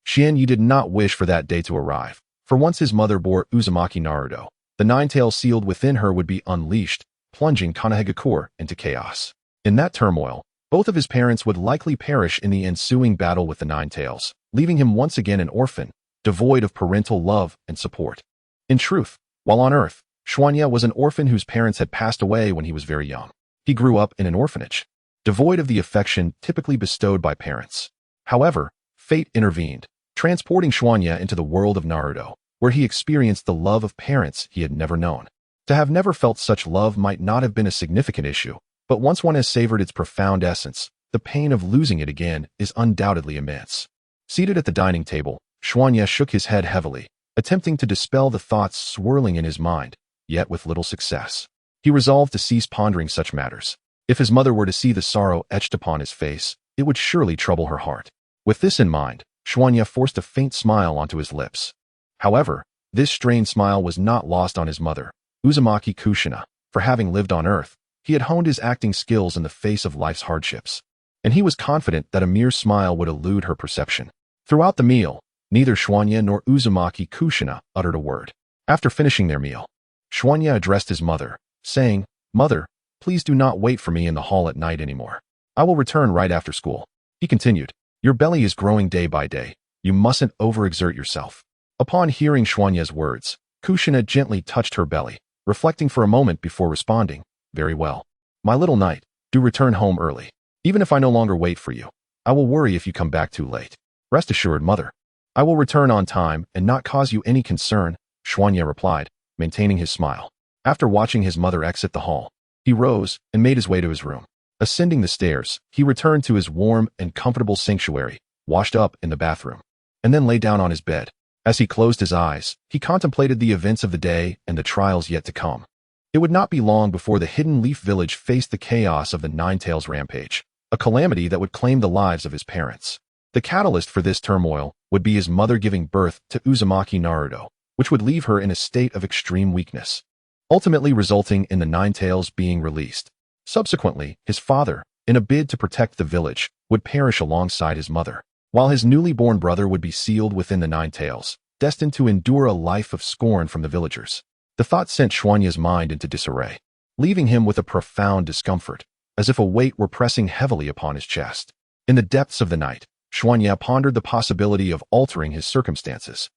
Xianyi did not wish for that day to arrive, for once his mother bore Uzumaki Naruto, the nine-tails sealed within her would be unleashed, plunging Konohagakure into chaos. In that turmoil, both of his parents would likely perish in the ensuing battle with the nine-tails, leaving him once again an orphan, devoid of parental love and support. In truth, while on Earth, Xuanya was an orphan whose parents had passed away when he was very young. He grew up in an orphanage, devoid of the affection typically bestowed by parents. However, fate intervened, transporting Xuanya into the world of Naruto, where he experienced the love of parents he had never known. To have never felt such love might not have been a significant issue, but once one has savored its profound essence, the pain of losing it again is undoubtedly immense. Seated at the dining table, Xuanya shook his head heavily, attempting to dispel the thoughts swirling in his mind, yet with little success. He resolved to cease pondering such matters. If his mother were to see the sorrow etched upon his face, it would surely trouble her heart. With this in mind, Xuanya forced a faint smile onto his lips. However, this strained smile was not lost on his mother, Uzumaki Kushina. For having lived on Earth, he had honed his acting skills in the face of life's hardships, and he was confident that a mere smile would elude her perception. Throughout the meal, neither Xuanya nor Uzumaki Kushina uttered a word. After finishing their meal, Xuanya addressed his mother, saying, "Mother, please do not wait for me in the hall at night anymore. I will return right after school." He continued, "Your belly is growing day by day. You mustn't overexert yourself." Upon hearing Xuanya's words, Kushina gently touched her belly, reflecting for a moment before responding, "Very well. My little knight, do return home early. Even if I no longer wait for you, I will worry if you come back too late. Rest assured, mother. I will return on time and not cause you any concern," Xuanya replied, maintaining his smile. After watching his mother exit the hall, he rose and made his way to his room. Ascending the stairs, he returned to his warm and comfortable sanctuary, washed up in the bathroom, and then lay down on his bed. As he closed his eyes, he contemplated the events of the day and the trials yet to come. It would not be long before the Hidden Leaf Village faced the chaos of the Nine-Tails Rampage, a calamity that would claim the lives of his parents. The catalyst for this turmoil would be his mother giving birth to Uzumaki Naruto, which would leave her in a state of extreme weakness, ultimately resulting in the Nine-Tails being released. Subsequently, his father, in a bid to protect the village, would perish alongside his mother, while his newly born brother would be sealed within the Nine-Tails, destined to endure a life of scorn from the villagers. The thought sent Xuanya's mind into disarray, leaving him with a profound discomfort, as if a weight were pressing heavily upon his chest. In the depths of the night, Xuanya pondered the possibility of altering his circumstances.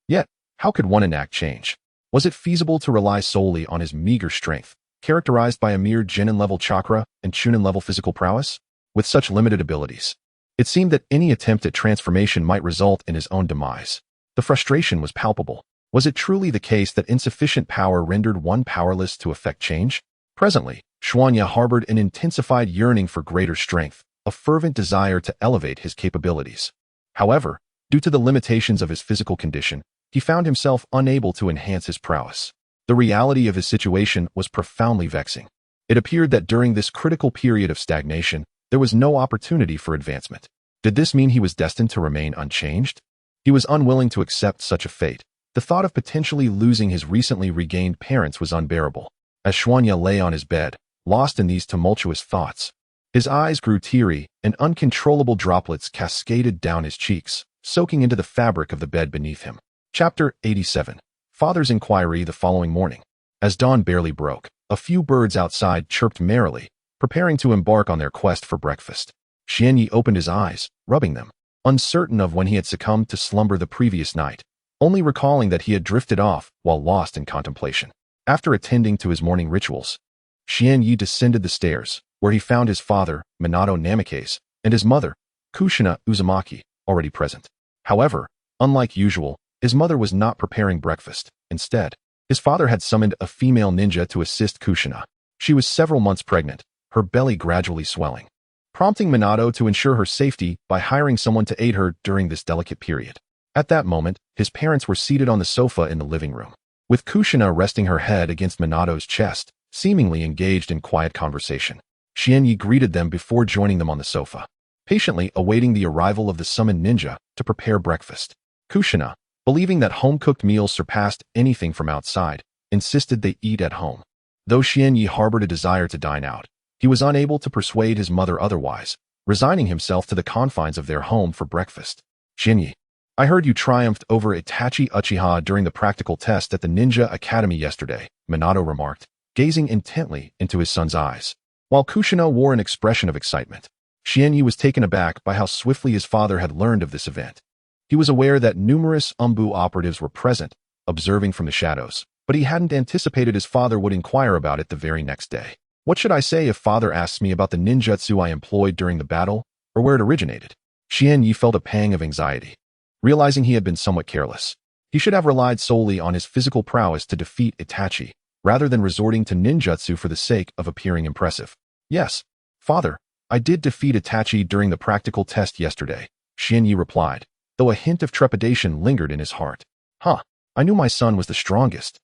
Yet, how could one enact change? Was it feasible to rely solely on his meager strength, characterized by a mere genin-level chakra and chunin-level physical prowess? With such limited abilities, it seemed that any attempt at transformation might result in his own demise. The frustration was palpable. Was it truly the case that insufficient power rendered one powerless to effect change? Presently, Xuanya harbored an intensified yearning for greater strength, a fervent desire to elevate his capabilities. However, due to the limitations of his physical condition, he found himself unable to enhance his prowess. The reality of his situation was profoundly vexing. It appeared that during this critical period of stagnation, there was no opportunity for advancement. Did this mean he was destined to remain unchanged? He was unwilling to accept such a fate. The thought of potentially losing his recently regained parents was unbearable. As Xuanya lay on his bed, lost in these tumultuous thoughts, his eyes grew teary and uncontrollable droplets cascaded down his cheeks, soaking into the fabric of the bed beneath him. Chapter 87. Father's Inquiry. The following morning, as dawn barely broke, a few birds outside chirped merrily, preparing to embark on their quest for breakfast. Xianyi opened his eyes, rubbing them, uncertain of when he had succumbed to slumber the previous night, only recalling that he had drifted off while lost in contemplation. After attending to his morning rituals, Xianyi descended the stairs, where he found his father, Minato Namikaze, and his mother, Kushina Uzumaki, already present. However, unlike usual, his mother was not preparing breakfast. Instead, his father had summoned a female ninja to assist Kushina. She was several months pregnant, her belly gradually swelling, prompting Minato to ensure her safety by hiring someone to aid her during this delicate period. At that moment, his parents were seated on the sofa in the living room, with Kushina resting her head against Minato's chest, seemingly engaged in quiet conversation. Xianyi greeted them before joining them on the sofa, patiently awaiting the arrival of the summoned ninja to prepare breakfast. Kushina, believing that home-cooked meals surpassed anything from outside, insisted they eat at home. Though Xianyi harbored a desire to dine out, he was unable to persuade his mother otherwise, resigning himself to the confines of their home for breakfast. Xianyi, I heard you triumphed over Itachi Uchiha during the practical test at the Ninja Academy yesterday, Minato remarked, gazing intently into his son's eyes. While Kushina wore an expression of excitement, Xianyi was taken aback by how swiftly his father had learned of this event. He was aware that numerous Umbu operatives were present, observing from the shadows, but he hadn't anticipated his father would inquire about it the very next day. What should I say if father asks me about the ninjutsu I employed during the battle, or where it originated? Xianyi felt a pang of anxiety, realizing he had been somewhat careless. He should have relied solely on his physical prowess to defeat Itachi, rather than resorting to ninjutsu for the sake of appearing impressive. Yes, father, I did defeat Itachi during the practical test yesterday, Xianyi replied, though a hint of trepidation lingered in his heart. I knew my son was the strongest.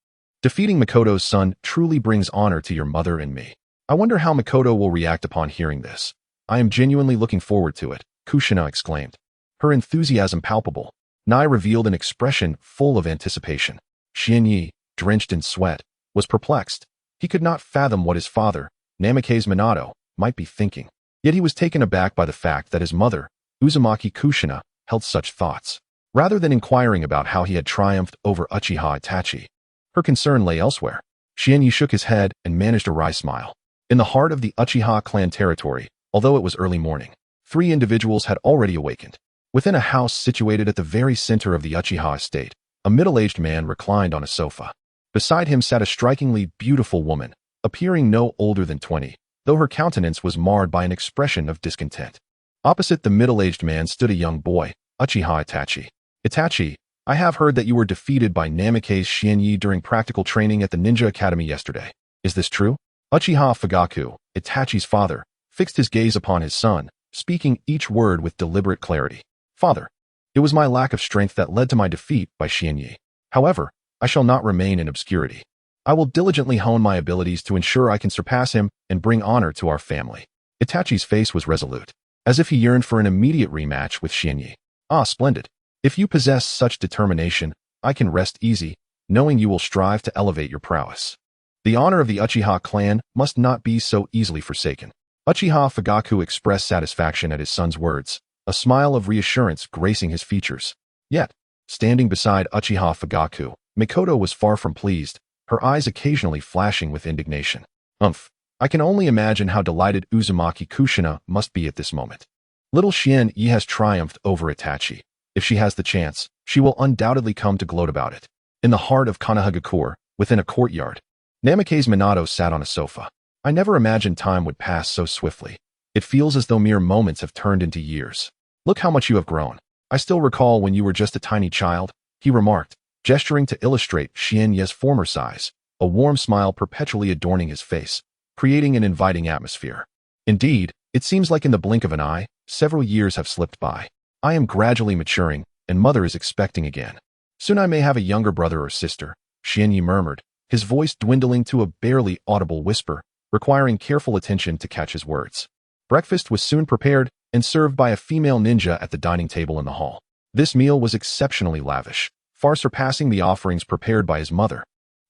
Defeating Makoto's son truly brings honor to your mother and me. I wonder how Makoto will react upon hearing this. I am genuinely looking forward to it, Kushina exclaimed, her enthusiasm palpable. Nai revealed an expression full of anticipation. Xianyi, drenched in sweat, was perplexed. He could not fathom what his father, Namikaze Minato, might be thinking. Yet he was taken aback by the fact that his mother, Uzumaki Kushina, held such thoughts. Rather than inquiring about how he had triumphed over Uchiha Itachi, her concern lay elsewhere. Xianyi shook his head and managed a wry smile. In the heart of the Uchiha clan territory, although it was early morning, 3 individuals had already awakened. Within a house situated at the very center of the Uchiha estate, a middle-aged man reclined on a sofa. Beside him sat a strikingly beautiful woman, appearing no older than 20, though her countenance was marred by an expression of discontent. Opposite the middle-aged man stood a young boy, Uchiha Itachi. Itachi, I have heard that you were defeated by Namikaze Xianyi during practical training at the Ninja Academy yesterday. Is this true? Uchiha Fugaku, Itachi's father, fixed his gaze upon his son, speaking each word with deliberate clarity. Father, it was my lack of strength that led to my defeat by Xianyi. However, I shall not remain in obscurity. I will diligently hone my abilities to ensure I can surpass him and bring honor to our family. Itachi's face was resolute, as if he yearned for an immediate rematch with Xianyi. Ah, splendid. If you possess such determination, I can rest easy, knowing you will strive to elevate your prowess. The honor of the Uchiha clan must not be so easily forsaken. Uchiha Fugaku expressed satisfaction at his son's words, a smile of reassurance gracing his features. Yet, standing beside Uchiha Fugaku, Mikoto was far from pleased, her eyes occasionally flashing with indignation. I can only imagine how delighted Uzumaki Kushina must be at this moment. Little Xianyi has triumphed over Itachi. If she has the chance, she will undoubtedly come to gloat about it. In the heart of Konohagakure, within a courtyard, Namikaze Minato sat on a sofa. I never imagined time would pass so swiftly. It feels as though mere moments have turned into years. Look how much you have grown. I still recall when you were just a tiny child, he remarked, gesturing to illustrate Xianyi's former size, a warm smile perpetually adorning his face, creating an inviting atmosphere. Indeed, it seems like in the blink of an eye, several years have slipped by. I am gradually maturing, and mother is expecting again. Soon I may have a younger brother or sister, Xianyi murmured, his voice dwindling to a barely audible whisper, requiring careful attention to catch his words. Breakfast was soon prepared and served by a female ninja at the dining table in the hall. This meal was exceptionally lavish, far surpassing the offerings prepared by his mother,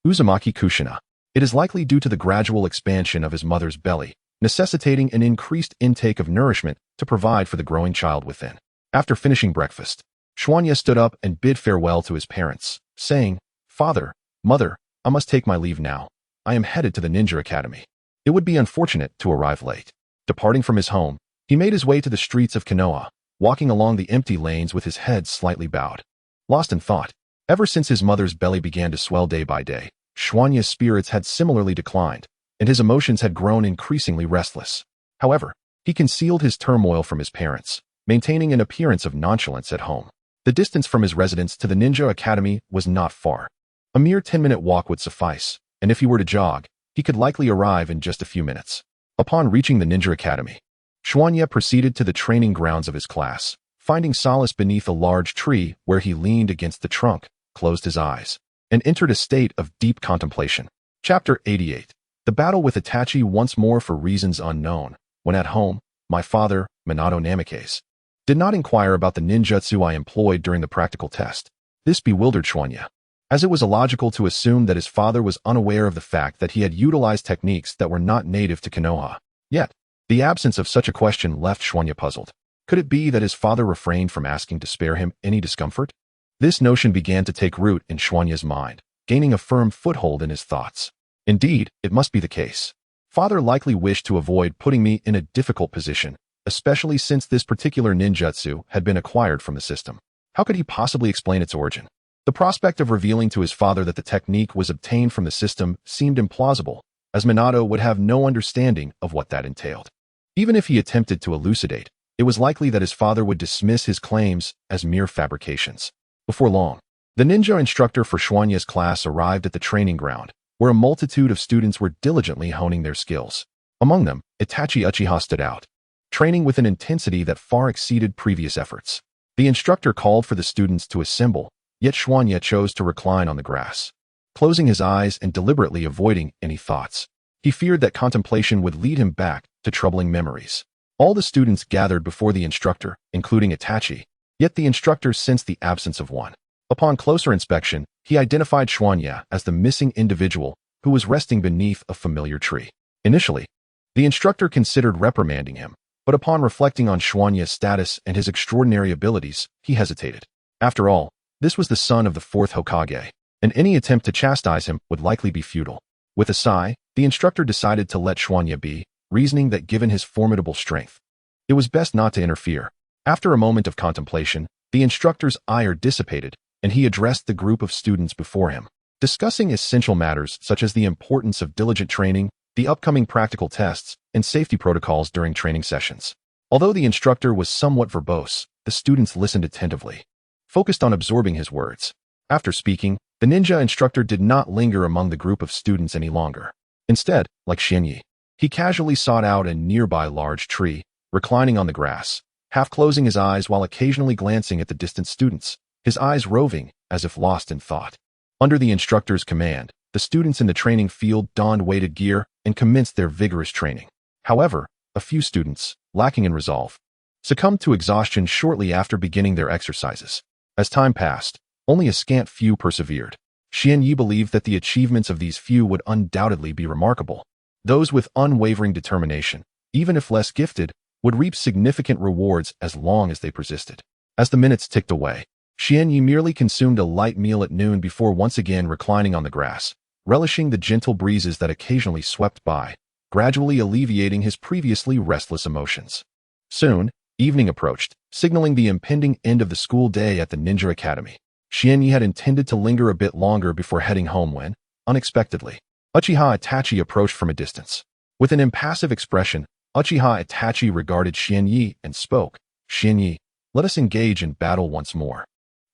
Uzumaki Kushina. It is likely due to the gradual expansion of his mother's belly, necessitating an increased intake of nourishment to provide for the growing child within. After finishing breakfast, Xuanya stood up and bid farewell to his parents, saying, Father, Mother, I must take my leave now. I am headed to the Ninja Academy. It would be unfortunate to arrive late. Departing from his home, he made his way to the streets of Konoha, walking along the empty lanes with his head slightly bowed. Lost in thought, ever since his mother's belly began to swell day by day, Xuanya's spirits had similarly declined, and his emotions had grown increasingly restless. However, he concealed his turmoil from his parents, maintaining an appearance of nonchalance at home. The distance from his residence to the Ninja Academy was not far. A mere 10-minute walk would suffice, and if he were to jog, he could likely arrive in just a few minutes. Upon reaching the Ninja Academy, Xuanya proceeded to the training grounds of his class, finding solace beneath a large tree where he leaned against the trunk, closed his eyes, and entered a state of deep contemplation. Chapter 88. The battle with Itachi once more for reasons unknown. When at home, my father, Minato Namikaze, did not inquire about the ninjutsu I employed during the practical test. This bewildered Xuanya, as it was illogical to assume that his father was unaware of the fact that he had utilized techniques that were not native to Konoha. Yet, the absence of such a question left Xuanya puzzled. Could it be that his father refrained from asking to spare him any discomfort? This notion began to take root in Xuanya's mind, gaining a firm foothold in his thoughts. Indeed, it must be the case. Father likely wished to avoid putting me in a difficult position, especially since this particular ninjutsu had been acquired from the system. How could he possibly explain its origin? The prospect of revealing to his father that the technique was obtained from the system seemed implausible, as Minato would have no understanding of what that entailed. Even if he attempted to elucidate, it was likely that his father would dismiss his claims as mere fabrications. Before long, the ninja instructor for Xuanya's class arrived at the training ground, where a multitude of students were diligently honing their skills. Among them, Itachi Uchiha stood out, training with an intensity that far exceeded previous efforts. The instructor called for the students to assemble, yet Xuanya chose to recline on the grass, closing his eyes and deliberately avoiding any thoughts. He feared that contemplation would lead him back to troubling memories. All the students gathered before the instructor, including Itachi, yet the instructor sensed the absence of one. Upon closer inspection, he identified Xuanya as the missing individual who was resting beneath a familiar tree. Initially, the instructor considered reprimanding him, but upon reflecting on Xuanya's status and his extraordinary abilities, he hesitated. After all, this was the son of the fourth Hokage, and any attempt to chastise him would likely be futile. With a sigh, the instructor decided to let Xuanya be, reasoning that given his formidable strength, it was best not to interfere. After a moment of contemplation, the instructor's ire dissipated, and he addressed the group of students before him, discussing essential matters such as the importance of diligent training, the upcoming practical tests, and safety protocols during training sessions. Although the instructor was somewhat verbose, the students listened attentively, focused on absorbing his words. After speaking, the ninja instructor did not linger among the group of students any longer. Instead, like Xuanyi, he casually sought out a nearby large tree, reclining on the grass, half closing his eyes while occasionally glancing at the distant students, his eyes roving as if lost in thought. Under the instructor's command, the students in the training field donned weighted gear and commenced their vigorous training. However, a few students, lacking in resolve, succumbed to exhaustion shortly after beginning their exercises. As time passed, only a scant few persevered. Xuanyi believed that the achievements of these few would undoubtedly be remarkable. Those with unwavering determination, even if less gifted, would reap significant rewards as long as they persisted. As the minutes ticked away, Xuanyi merely consumed a light meal at noon before once again reclining on the grass, relishing the gentle breezes that occasionally swept by, gradually alleviating his previously restless emotions. Soon, evening approached, signaling the impending end of the school day at the Ninja Academy. Xuanyi had intended to linger a bit longer before heading home when, unexpectedly, Uchiha Itachi approached from a distance. With an impassive expression, Uchiha Itachi regarded Xuanyi and spoke. "Xuanyi, let us engage in battle once more.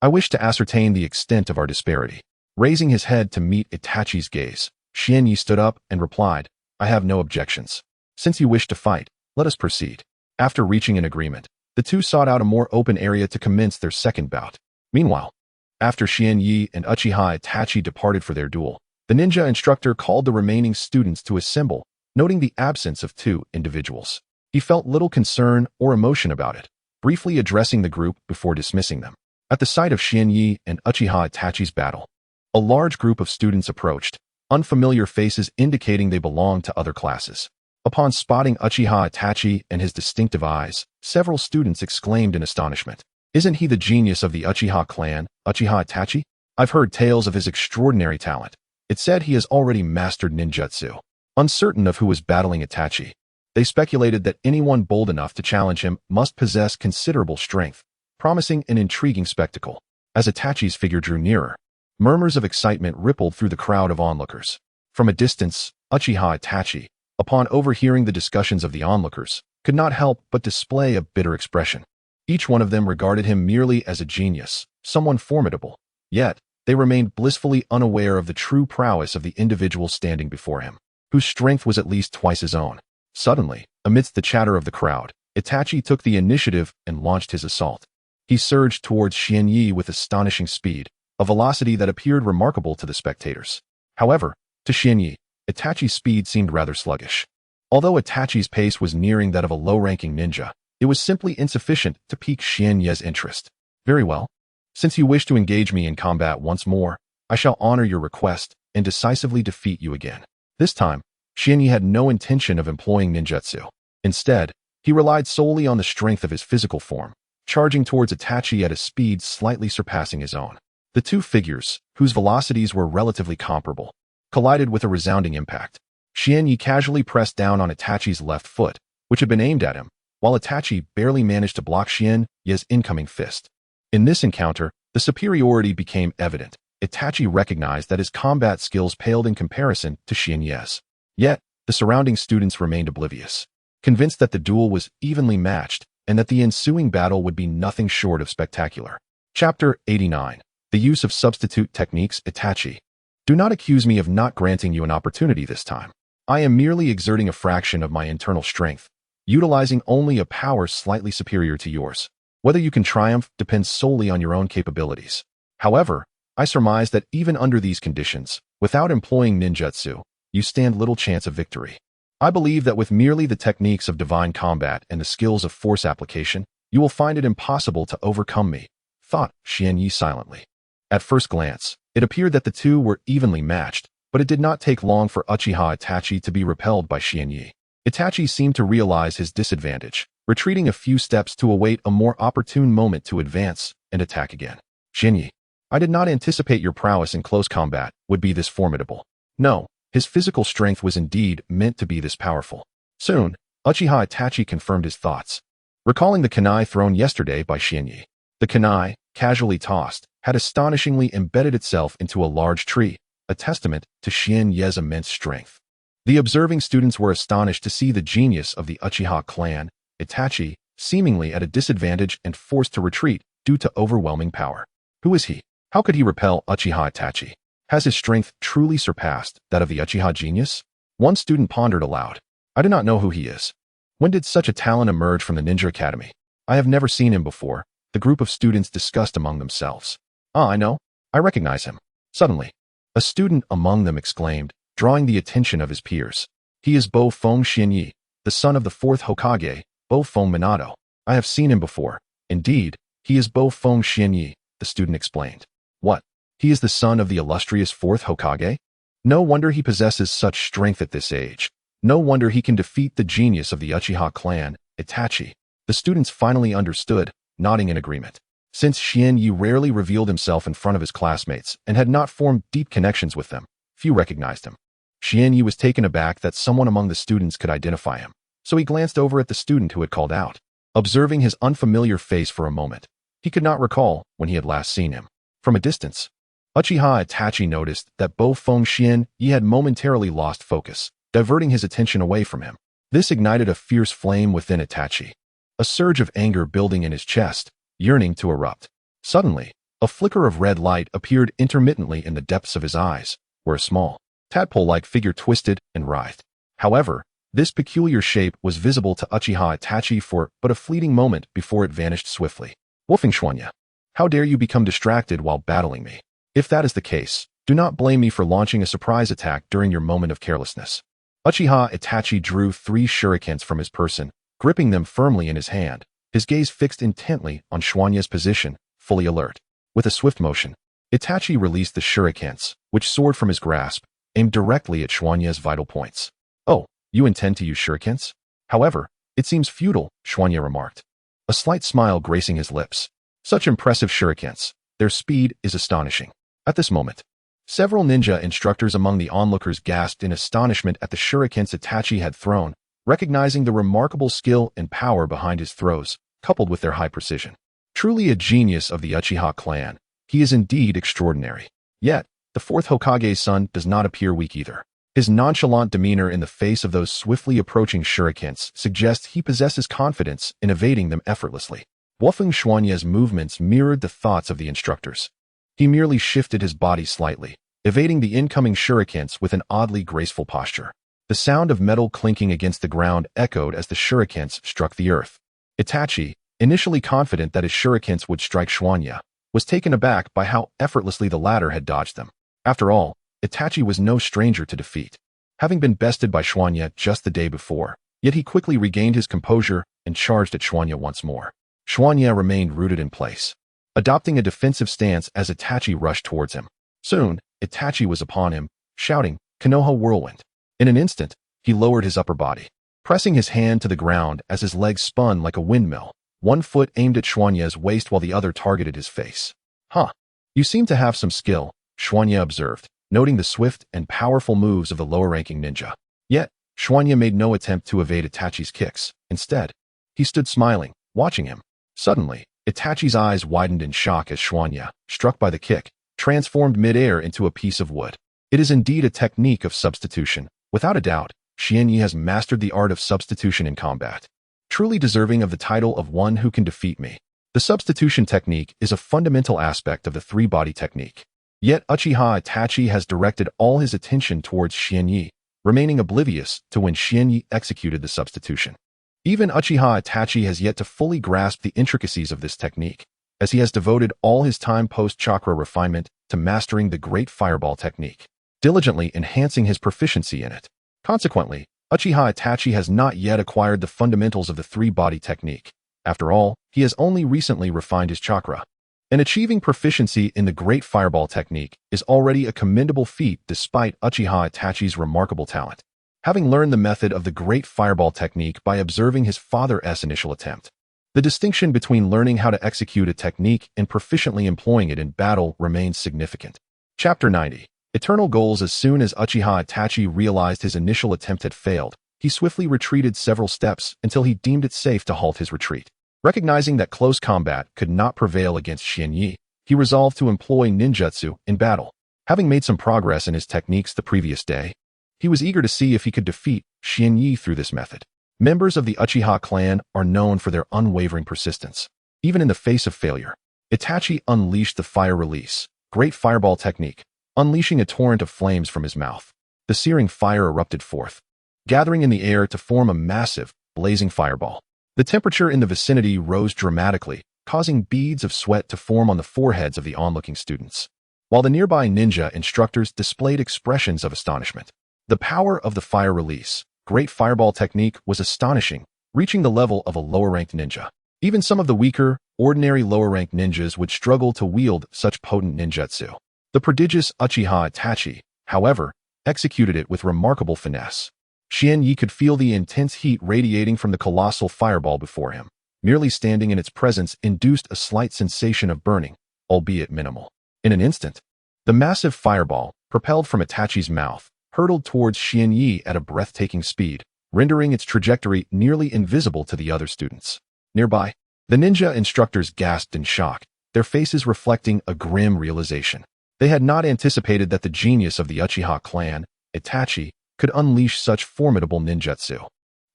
I wish to ascertain the extent of our disparity." Raising his head to meet Itachi's gaze, Xuanyi stood up and replied, "I have no objections. Since you wish to fight, let us proceed." After reaching an agreement, the two sought out a more open area to commence their second bout. Meanwhile, after Xuanyi and Uchiha Itachi departed for their duel, the ninja instructor called the remaining students to assemble, noting the absence of two individuals. He felt little concern or emotion about it, briefly addressing the group before dismissing them. At the sight of Xuanyi and Uchiha Itachi's battle, a large group of students approached, unfamiliar faces indicating they belonged to other classes. Upon spotting Uchiha Itachi and his distinctive eyes, several students exclaimed in astonishment, "Isn't he the genius of the Uchiha clan, Uchiha Itachi? I've heard tales of his extraordinary talent. It said he has already mastered ninjutsu." Uncertain of who was battling Itachi, they speculated that anyone bold enough to challenge him must possess considerable strength, promising an intriguing spectacle. As Itachi's figure drew nearer, murmurs of excitement rippled through the crowd of onlookers. From a distance, Uchiha Itachi, upon overhearing the discussions of the onlookers, could not help but display a bitter expression. Each one of them regarded him merely as a genius, someone formidable, yet they remained blissfully unaware of the true prowess of the individual standing before him. whose strength was at least twice his own. Suddenly, amidst the chatter of the crowd, Itachi took the initiative and launched his assault. He surged towards Xianyi with astonishing speed, a velocity that appeared remarkable to the spectators. However, to Xianyi, Itachi's speed seemed rather sluggish. Although Itachi's pace was nearing that of a low-ranking ninja, it was simply insufficient to pique Xianyi's interest. Very well. Since you wish to engage me in combat once more, I shall honor your request and decisively defeat you again. This time, Xianyi had no intention of employing ninjutsu. Instead, he relied solely on the strength of his physical form, charging towards Itachi at a speed slightly surpassing his own. The two figures, whose velocities were relatively comparable, collided with a resounding impact. Xianyi casually pressed down on Itachi's left foot, which had been aimed at him, while Itachi barely managed to block Xianyi's incoming fist. In this encounter, the superiority became evident. Itachi recognized that his combat skills paled in comparison to Xianyi's. Yet, the surrounding students remained oblivious, convinced that the duel was evenly matched and that the ensuing battle would be nothing short of spectacular. Chapter 89. The Use of Substitute Techniques. Itachi, do not accuse me of not granting you an opportunity this time. I am merely exerting a fraction of my internal strength, utilizing only a power slightly superior to yours. Whether you can triumph depends solely on your own capabilities. However, I surmise that even under these conditions, without employing ninjutsu, you stand little chance of victory. I believe that with merely the techniques of divine combat and the skills of force application, you will find it impossible to overcome me, thought Xianyi silently. At first glance, it appeared that the two were evenly matched, but it did not take long for Uchiha Itachi to be repelled by Xianyi. Itachi seemed to realize his disadvantage, retreating a few steps to await a more opportune moment to advance and attack again. Xianyi, I did not anticipate your prowess in close combat would be this formidable. No, his physical strength was indeed meant to be this powerful. Soon, Uchiha Itachi confirmed his thoughts. Recalling the kunai thrown yesterday by Xianyi, the kunai, casually tossed, had astonishingly embedded itself into a large tree, a testament to Xianyi's immense strength. The observing students were astonished to see the genius of the Uchiha clan, Itachi, seemingly at a disadvantage and forced to retreat due to overwhelming power. Who is he? How could he repel Uchiha Itachi? Has his strength truly surpassed that of the Uchiha genius? One student pondered aloud. I do not know who he is. When did such a talent emerge from the Ninja Academy? I have never seen him before, the group of students discussed among themselves. Ah, I know. I recognize him. Suddenly, a student among them exclaimed, drawing the attention of his peers. He is Bo-Fong Xianyi, the son of the fourth Hokage, Bo-Fong Minato. I have seen him before. Indeed, he is Bo-Fong Xianyi, the student explained. What? He is the son of the illustrious fourth Hokage? No wonder he possesses such strength at this age. No wonder he can defeat the genius of the Uchiha clan, Itachi. The students finally understood, nodding in agreement. Since Xianyi rarely revealed himself in front of his classmates and had not formed deep connections with them, few recognized him. Xianyi was taken aback that someone among the students could identify him, so he glanced over at the student who had called out. Observing his unfamiliar face for a moment, he could not recall when he had last seen him. From a distance, Uchiha Itachi noticed that Bo-Fong Xianyi had momentarily lost focus, diverting his attention away from him. This ignited a fierce flame within Itachi, a surge of anger building in his chest, yearning to erupt. Suddenly, a flicker of red light appeared intermittently in the depths of his eyes, where a small, tadpole-like figure twisted and writhed. However, this peculiar shape was visible to Uchiha Itachi for but a fleeting moment before it vanished swiftly. Wolfing Xuanya, how dare you become distracted while battling me? If that is the case, do not blame me for launching a surprise attack during your moment of carelessness. Uchiha Itachi drew 3 shurikens from his person, gripping them firmly in his hand, his gaze fixed intently on Xuanya's position, fully alert. With a swift motion, Itachi released the shurikens, which soared from his grasp, aimed directly at Xuanya's vital points. Oh, you intend to use shurikens? However, it seems futile, Xuanya remarked, a slight smile gracing his lips. Such impressive shurikens, their speed is astonishing. At this moment, several ninja instructors among the onlookers gasped in astonishment at the shurikens Itachi had thrown, recognizing the remarkable skill and power behind his throws, coupled with their high precision. Truly a genius of the Uchiha clan, he is indeed extraordinary. Yet, the fourth Hokage's son does not appear weak either. His nonchalant demeanor in the face of those swiftly approaching shurikens suggests he possesses confidence in evading them effortlessly. Wolfing Xuanya's movements mirrored the thoughts of the instructors. He merely shifted his body slightly, evading the incoming shurikens with an oddly graceful posture. The The sound of metal clinking against the ground echoed as the shurikens struck the earth. Itachi, initially confident that his shurikens would strike Shuanya, was taken aback by how effortlessly the latter had dodged them. After all, Itachi was no stranger to defeat, having been bested by Shuanya just the day before. Yet he quickly regained his composure and charged at Shuanya once more. Shuanya remained rooted in place, adopting a defensive stance as Itachi rushed towards him. Soon, Itachi was upon him, shouting, "Konoha Whirlwind." In an instant, he lowered his upper body, pressing his hand to the ground as his legs spun like a windmill. One foot aimed at Shuanya's waist while the other targeted his face. "Huh. You seem to have some skill," Shuanya observed, noting the swift and powerful moves of the lower-ranking ninja. Yet, Shuanya made no attempt to evade Itachi's kicks. Instead, he stood smiling, watching him. Suddenly, Itachi's eyes widened in shock as Shuanya, struck by the kick, transformed mid-air into a piece of wood. It is indeed a technique of substitution. Without a doubt, Xianyi has mastered the art of substitution in combat, truly deserving of the title of one who can defeat me. The substitution technique is a fundamental aspect of the three-body technique. Yet Uchiha Itachi has directed all his attention towards Xianyi, remaining oblivious to when Xianyi executed the substitution. Even Uchiha Itachi has yet to fully grasp the intricacies of this technique, as he has devoted all his time post-chakra refinement to mastering the Great Fireball technique, diligently enhancing his proficiency in it. Consequently, Uchiha Itachi has not yet acquired the fundamentals of the three-body technique. After all, he has only recently refined his chakra. And achieving proficiency in the Great Fireball technique is already a commendable feat despite Uchiha Itachi's remarkable talent, having learned the method of the Great Fireball technique by observing his father's initial attempt. The distinction between learning how to execute a technique and proficiently employing it in battle remains significant. Chapter 90. Eternal Goals. As soon as Uchiha Itachi realized his initial attempt had failed, he swiftly retreated several steps until he deemed it safe to halt his retreat. Recognizing that close combat could not prevail against Xianyi, he resolved to employ ninjutsu in battle. Having made some progress in his techniques the previous day, he was eager to see if he could defeat Xianyi through this method. Members of the Uchiha clan are known for their unwavering persistence, even in the face of failure. Itachi unleashed the fire release, Great Fireball technique, unleashing a torrent of flames from his mouth. The searing fire erupted forth, gathering in the air to form a massive, blazing fireball. The temperature in the vicinity rose dramatically, causing beads of sweat to form on the foreheads of the onlooking students, while the nearby ninja instructors displayed expressions of astonishment. The power of the fire release, Great Fireball technique, was astonishing, reaching the level of a lower-ranked ninja. Even some of the weaker, ordinary lower-ranked ninjas would struggle to wield such potent ninjutsu. The prodigious Uchiha Itachi, however, executed it with remarkable finesse. Xianyi could feel the intense heat radiating from the colossal fireball before him. Merely standing in its presence induced a slight sensation of burning, albeit minimal. In an instant, the massive fireball, propelled from Itachi's mouth, hurtled towards Xianyi at a breathtaking speed, rendering its trajectory nearly invisible to the other students. Nearby, the ninja instructors gasped in shock, their faces reflecting a grim realization. They had not anticipated that the genius of the Uchiha clan, Itachi, could unleash such formidable ninjutsu.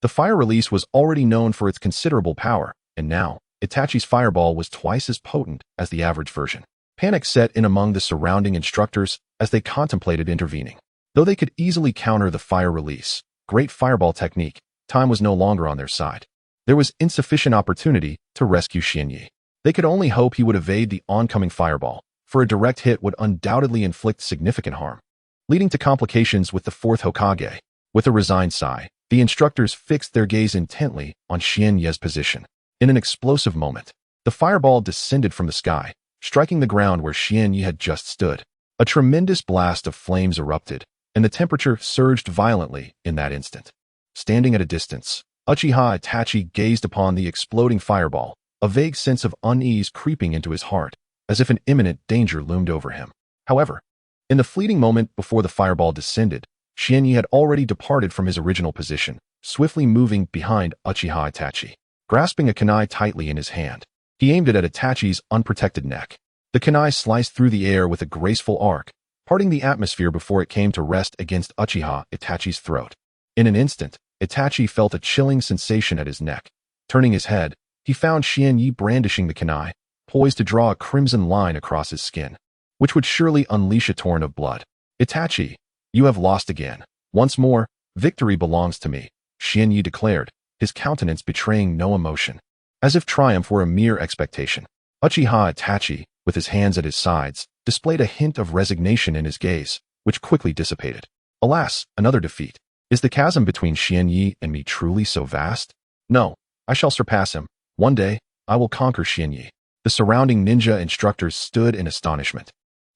The fire release was already known for its considerable power, and now, Itachi's fireball was twice as potent as the average version. Panic set in among the surrounding instructors as they contemplated intervening. Though they could easily counter the fire release, Great Fireball technique, time was no longer on their side. There was insufficient opportunity to rescue Xianyi. They could only hope he would evade the oncoming fireball, for a direct hit would undoubtedly inflict significant harm, leading to complications with the fourth Hokage. With a resigned sigh, the instructors fixed their gaze intently on Xianyi's position. In an explosive moment, the fireball descended from the sky, striking the ground where Xianyi had just stood. A tremendous blast of flames erupted, and the temperature surged violently in that instant. Standing at a distance, Uchiha Itachi gazed upon the exploding fireball, a vague sense of unease creeping into his heart, as if an imminent danger loomed over him. However, in the fleeting moment before the fireball descended, Xianyi had already departed from his original position, swiftly moving behind Uchiha Itachi. Grasping a kunai tightly in his hand, he aimed it at Itachi's unprotected neck. The kunai sliced through the air with a graceful arc, parting the atmosphere before it came to rest against Uchiha Itachi's throat. In an instant, Itachi felt a chilling sensation at his neck. Turning his head, he found Xianyi brandishing the kunai, poised to draw a crimson line across his skin, which would surely unleash a torrent of blood. "Itachi, you have lost again." Once more, Victory belongs to me, Xianyi declared, his countenance betraying no emotion. As if triumph were a mere expectation. Uchiha Itachi, with his hands at his sides, displayed a hint of resignation in his gaze, which quickly dissipated. Alas, another defeat. Is the chasm between Xianyi and me truly so vast? No, I shall surpass him. One day, I will conquer Xianyi. The surrounding ninja instructors stood in astonishment,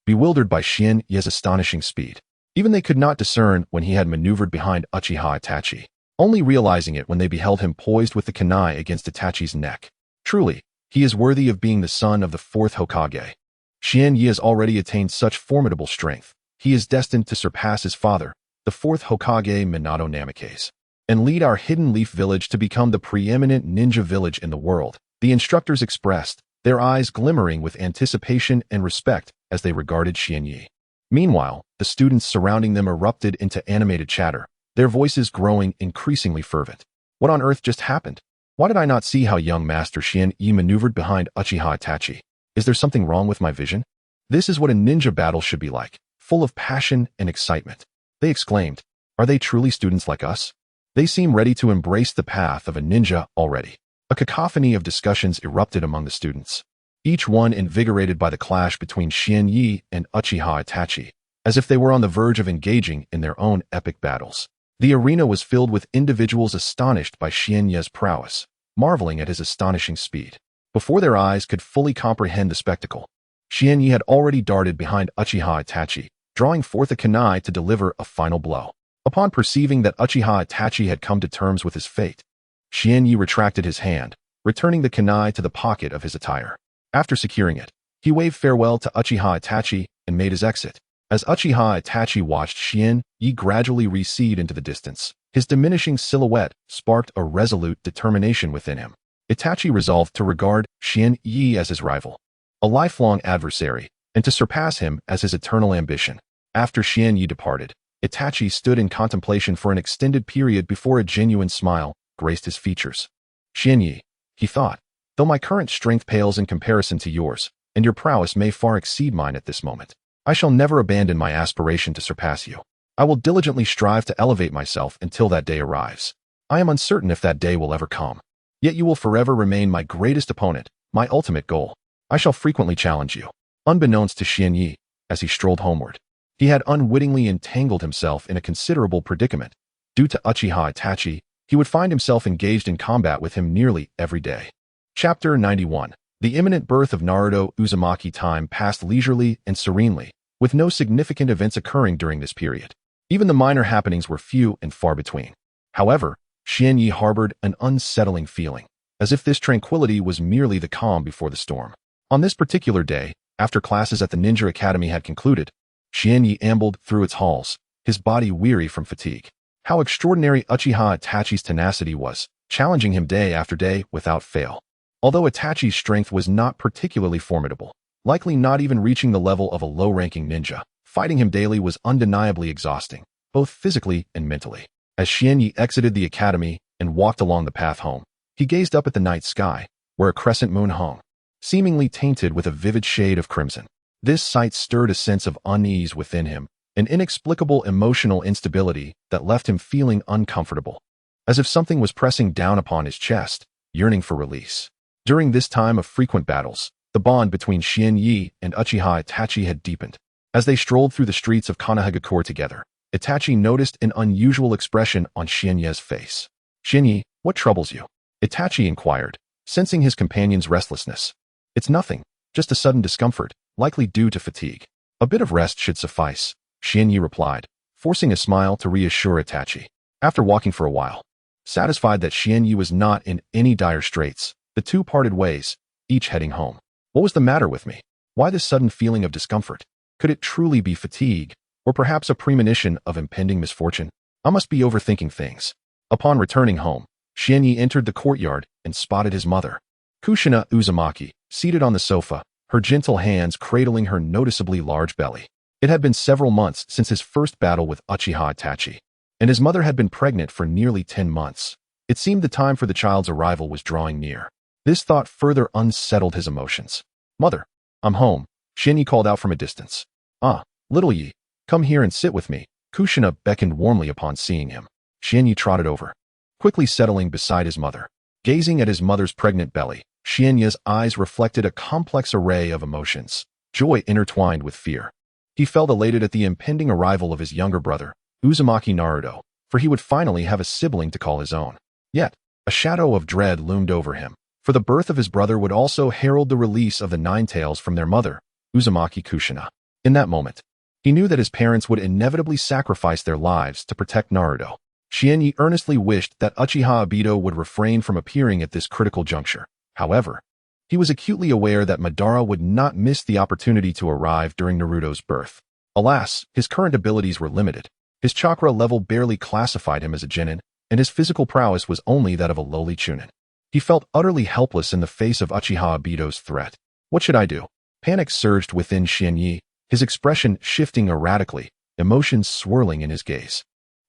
bewildered by Xianyi's astonishing speed. Even they could not discern when he had maneuvered behind Uchiha Itachi, only realizing it when they beheld him poised with the kunai against Itachi's neck. Truly, he is worthy of being the son of the fourth Hokage. Xianyi has already attained such formidable strength. He is destined to surpass his father, the fourth Hokage Minato Namikaze, and lead our Hidden Leaf village to become the preeminent ninja village in the world, the instructors expressed, their eyes glimmering with anticipation and respect as they regarded Xianyi. Meanwhile, the students surrounding them erupted into animated chatter, their voices growing increasingly fervent. What on earth just happened? Why did I not see how young Master Xianyi maneuvered behind Uchiha Itachi? Is there something wrong with my vision? This is what a ninja battle should be like, full of passion and excitement. They exclaimed. Are they truly students like us? They seem ready to embrace the path of a ninja already. A cacophony of discussions erupted among the students, each one invigorated by the clash between Xianyi and Uchiha Itachi, as if they were on the verge of engaging in their own epic battles. The arena was filled with individuals astonished by Xianyi's prowess, marveling at his astonishing speed. Before their eyes could fully comprehend the spectacle, Xianyi had already darted behind Uchiha Itachi, drawing forth a kunai to deliver a final blow. Upon perceiving that Uchiha Itachi had come to terms with his fate, Xianyi retracted his hand, returning the kunai to the pocket of his attire. After securing it, he waved farewell to Uchiha Itachi and made his exit. As Uchiha Itachi watched Xianyi gradually recede into the distance, his diminishing silhouette sparked a resolute determination within him. Itachi resolved to regard Xianyi as his rival, a lifelong adversary, and to surpass him as his eternal ambition. After Xianyi departed, Itachi stood in contemplation for an extended period before a genuine smile graced his features. Xianyi, he thought, though my current strength pales in comparison to yours, and your prowess may far exceed mine at this moment, I shall never abandon my aspiration to surpass you. I will diligently strive to elevate myself until that day arrives. I am uncertain if that day will ever come. Yet you will forever remain my greatest opponent, my ultimate goal. I shall frequently challenge you. Unbeknownst to Xianyi, as he strolled homeward, he had unwittingly entangled himself in a considerable predicament. Due to Uchiha Itachi, he would find himself engaged in combat with him nearly every day. Chapter 91. The imminent birth of Naruto Uzumaki. Time passed leisurely and serenely, with no significant events occurring during this period. Even the minor happenings were few and far between. However, Xianyi harbored an unsettling feeling, as if this tranquility was merely the calm before the storm. On this particular day, after classes at the Ninja Academy had concluded, Xianyi ambled through its halls, his body weary from fatigue. How extraordinary Uchiha Itachi's tenacity was, challenging him day after day without fail. Although Itachi's strength was not particularly formidable, likely not even reaching the level of a low-ranking ninja, fighting him daily was undeniably exhausting, both physically and mentally. As Xianyi exited the academy and walked along the path home, he gazed up at the night sky, where a crescent moon hung, seemingly tainted with a vivid shade of crimson. This sight stirred a sense of unease within him, an inexplicable emotional instability that left him feeling uncomfortable, as if something was pressing down upon his chest, yearning for release. During this time of frequent battles, the bond between Xianyi and Uchiha Itachi had deepened. As they strolled through the streets of Konohagakure together, Itachi noticed an unusual expression on Xianyi's face. "Xianyi, what troubles you?" Itachi inquired, sensing his companion's restlessness. "It's nothing, just a sudden discomfort, likely due to fatigue. A bit of rest should suffice," Xianyi replied, forcing a smile to reassure Itachi. After walking for a while, satisfied that Xianyi was not in any dire straits, the two parted ways, each heading home. What was the matter with me? Why this sudden feeling of discomfort? Could it truly be fatigue, or perhaps a premonition of impending misfortune? I must be overthinking things. Upon returning home, Xianyi entered the courtyard and spotted his mother, Kushina Uzumaki, seated on the sofa, her gentle hands cradling her noticeably large belly. It had been several months since his first battle with Uchiha Itachi, and his mother had been pregnant for nearly 10 months. It seemed the time for the child's arrival was drawing near. This thought further unsettled his emotions. "Mother, I'm home," Xianyi called out from a distance. "Ah, little Yi, come here and sit with me," Kushina beckoned warmly upon seeing him. Xianyi trotted over, quickly settling beside his mother. Gazing at his mother's pregnant belly, Xianyi's eyes reflected a complex array of emotions, joy intertwined with fear. He felt elated at the impending arrival of his younger brother, Uzumaki Naruto, for he would finally have a sibling to call his own. Yet, a shadow of dread loomed over him, for the birth of his brother would also herald the release of the Nine Tails from their mother, Uzumaki Kushina. In that moment, he knew that his parents would inevitably sacrifice their lives to protect Naruto. Xianyi earnestly wished that Uchiha Obito would refrain from appearing at this critical juncture. However, he was acutely aware that Madara would not miss the opportunity to arrive during Naruto's birth. Alas, his current abilities were limited. His chakra level barely classified him as a genin, and his physical prowess was only that of a lowly chunin. He felt utterly helpless in the face of Uchiha Obito's threat. What should I do? Panic surged within Xianyi, his expression shifting erratically, emotions swirling in his gaze.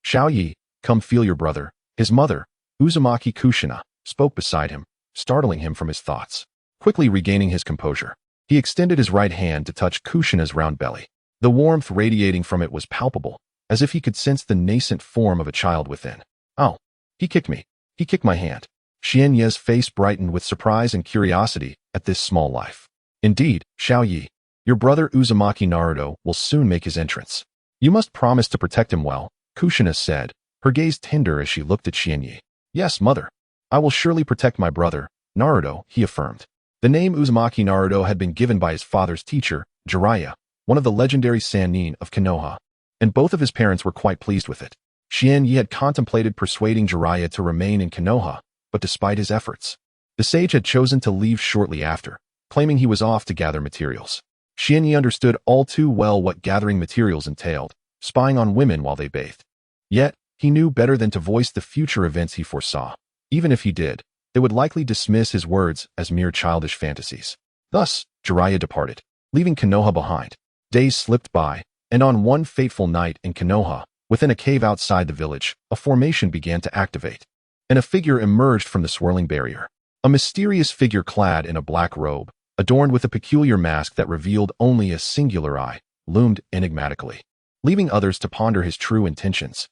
Xiaoyi, come feel your brother. His mother, Uzumaki Kushina, spoke beside him, startling him from his thoughts. Quickly regaining his composure, he extended his right hand to touch Kushina's round belly. The warmth radiating from it was palpable, as if he could sense the nascent form of a child within. Oh, he kicked me. He kicked my hand. Xianyi's face brightened with surprise and curiosity at this small life. Indeed, Xiaoyi, your brother Uzumaki Naruto will soon make his entrance. You must promise to protect him well, Kushina said, her gaze tender as she looked at Xianyi. Yes, mother. I will surely protect my brother, Naruto, he affirmed. The name Uzumaki Naruto had been given by his father's teacher, Jiraiya, one of the legendary Sannin of Konoha, and both of his parents were quite pleased with it. Xianyi had contemplated persuading Jiraiya to remain in Konoha, but despite his efforts, the sage had chosen to leave shortly after, claiming he was off to gather materials. Xianyi understood all too well what gathering materials entailed, spying on women while they bathed. Yet, he knew better than to voice the future events he foresaw. Even if he did, they would likely dismiss his words as mere childish fantasies. Thus, Jiraiya departed, leaving Konoha behind. Days slipped by, and on one fateful night in Konoha, within a cave outside the village, a formation began to activate, and a figure emerged from the swirling barrier. A mysterious figure clad in a black robe, adorned with a peculiar mask that revealed only a singular eye, loomed enigmatically, leaving others to ponder his true intentions.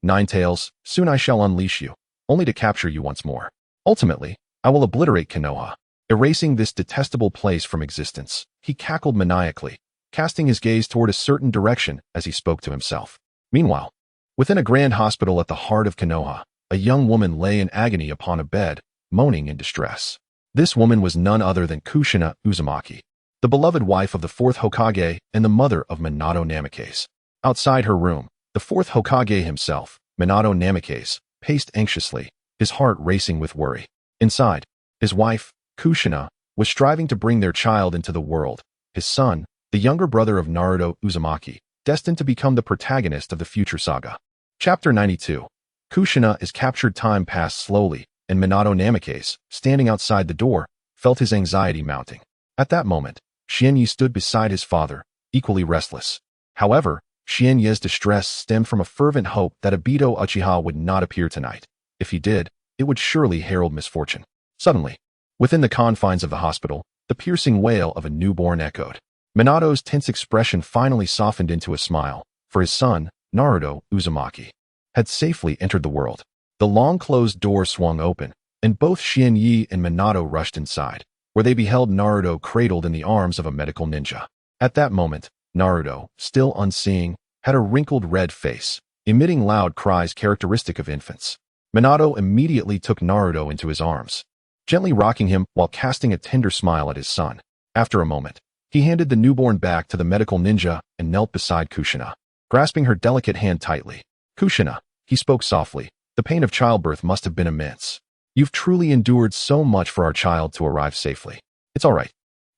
Nine Tails, soon I shall unleash you, only to capture you once more. Ultimately, I will obliterate Konoha, erasing this detestable place from existence. He cackled maniacally, casting his gaze toward a certain direction as he spoke to himself. Meanwhile, within a grand hospital at the heart of Konoha, a young woman lay in agony upon a bed, moaning in distress. This woman was none other than Kushina Uzumaki, the beloved wife of the fourth Hokage and the mother of Minato Namikaze. Outside her room, the fourth Hokage himself, Minato Namikaze, paced anxiously, his heart racing with worry. Inside, his wife, Kushina, was striving to bring their child into the world, his son, the younger brother of Naruto Uzumaki, destined to become the protagonist of the future saga. Chapter 92. Kushina is captured. Time passed slowly, and Minato Namikaze, standing outside the door, felt his anxiety mounting. At that moment, Xianyi stood beside his father, equally restless. However, Xianyi's distress stemmed from a fervent hope that Obito Uchiha would not appear tonight. If he did, it would surely herald misfortune. Suddenly, within the confines of the hospital, the piercing wail of a newborn echoed. Minato's tense expression finally softened into a smile, for his son, Naruto Uzumaki, had safely entered the world. The long-closed door swung open, and both Xianyi and Minato rushed inside, where they beheld Naruto cradled in the arms of a medical ninja. At that moment, Naruto, still unseeing, had a wrinkled red face, emitting loud cries characteristic of infants. Minato immediately took Naruto into his arms, gently rocking him while casting a tender smile at his son. After a moment, he handed the newborn back to the medical ninja and knelt beside Kushina, grasping her delicate hand tightly. Kushina, he spoke softly, the pain of childbirth must have been immense. You've truly endured so much for our child to arrive safely. It's all right.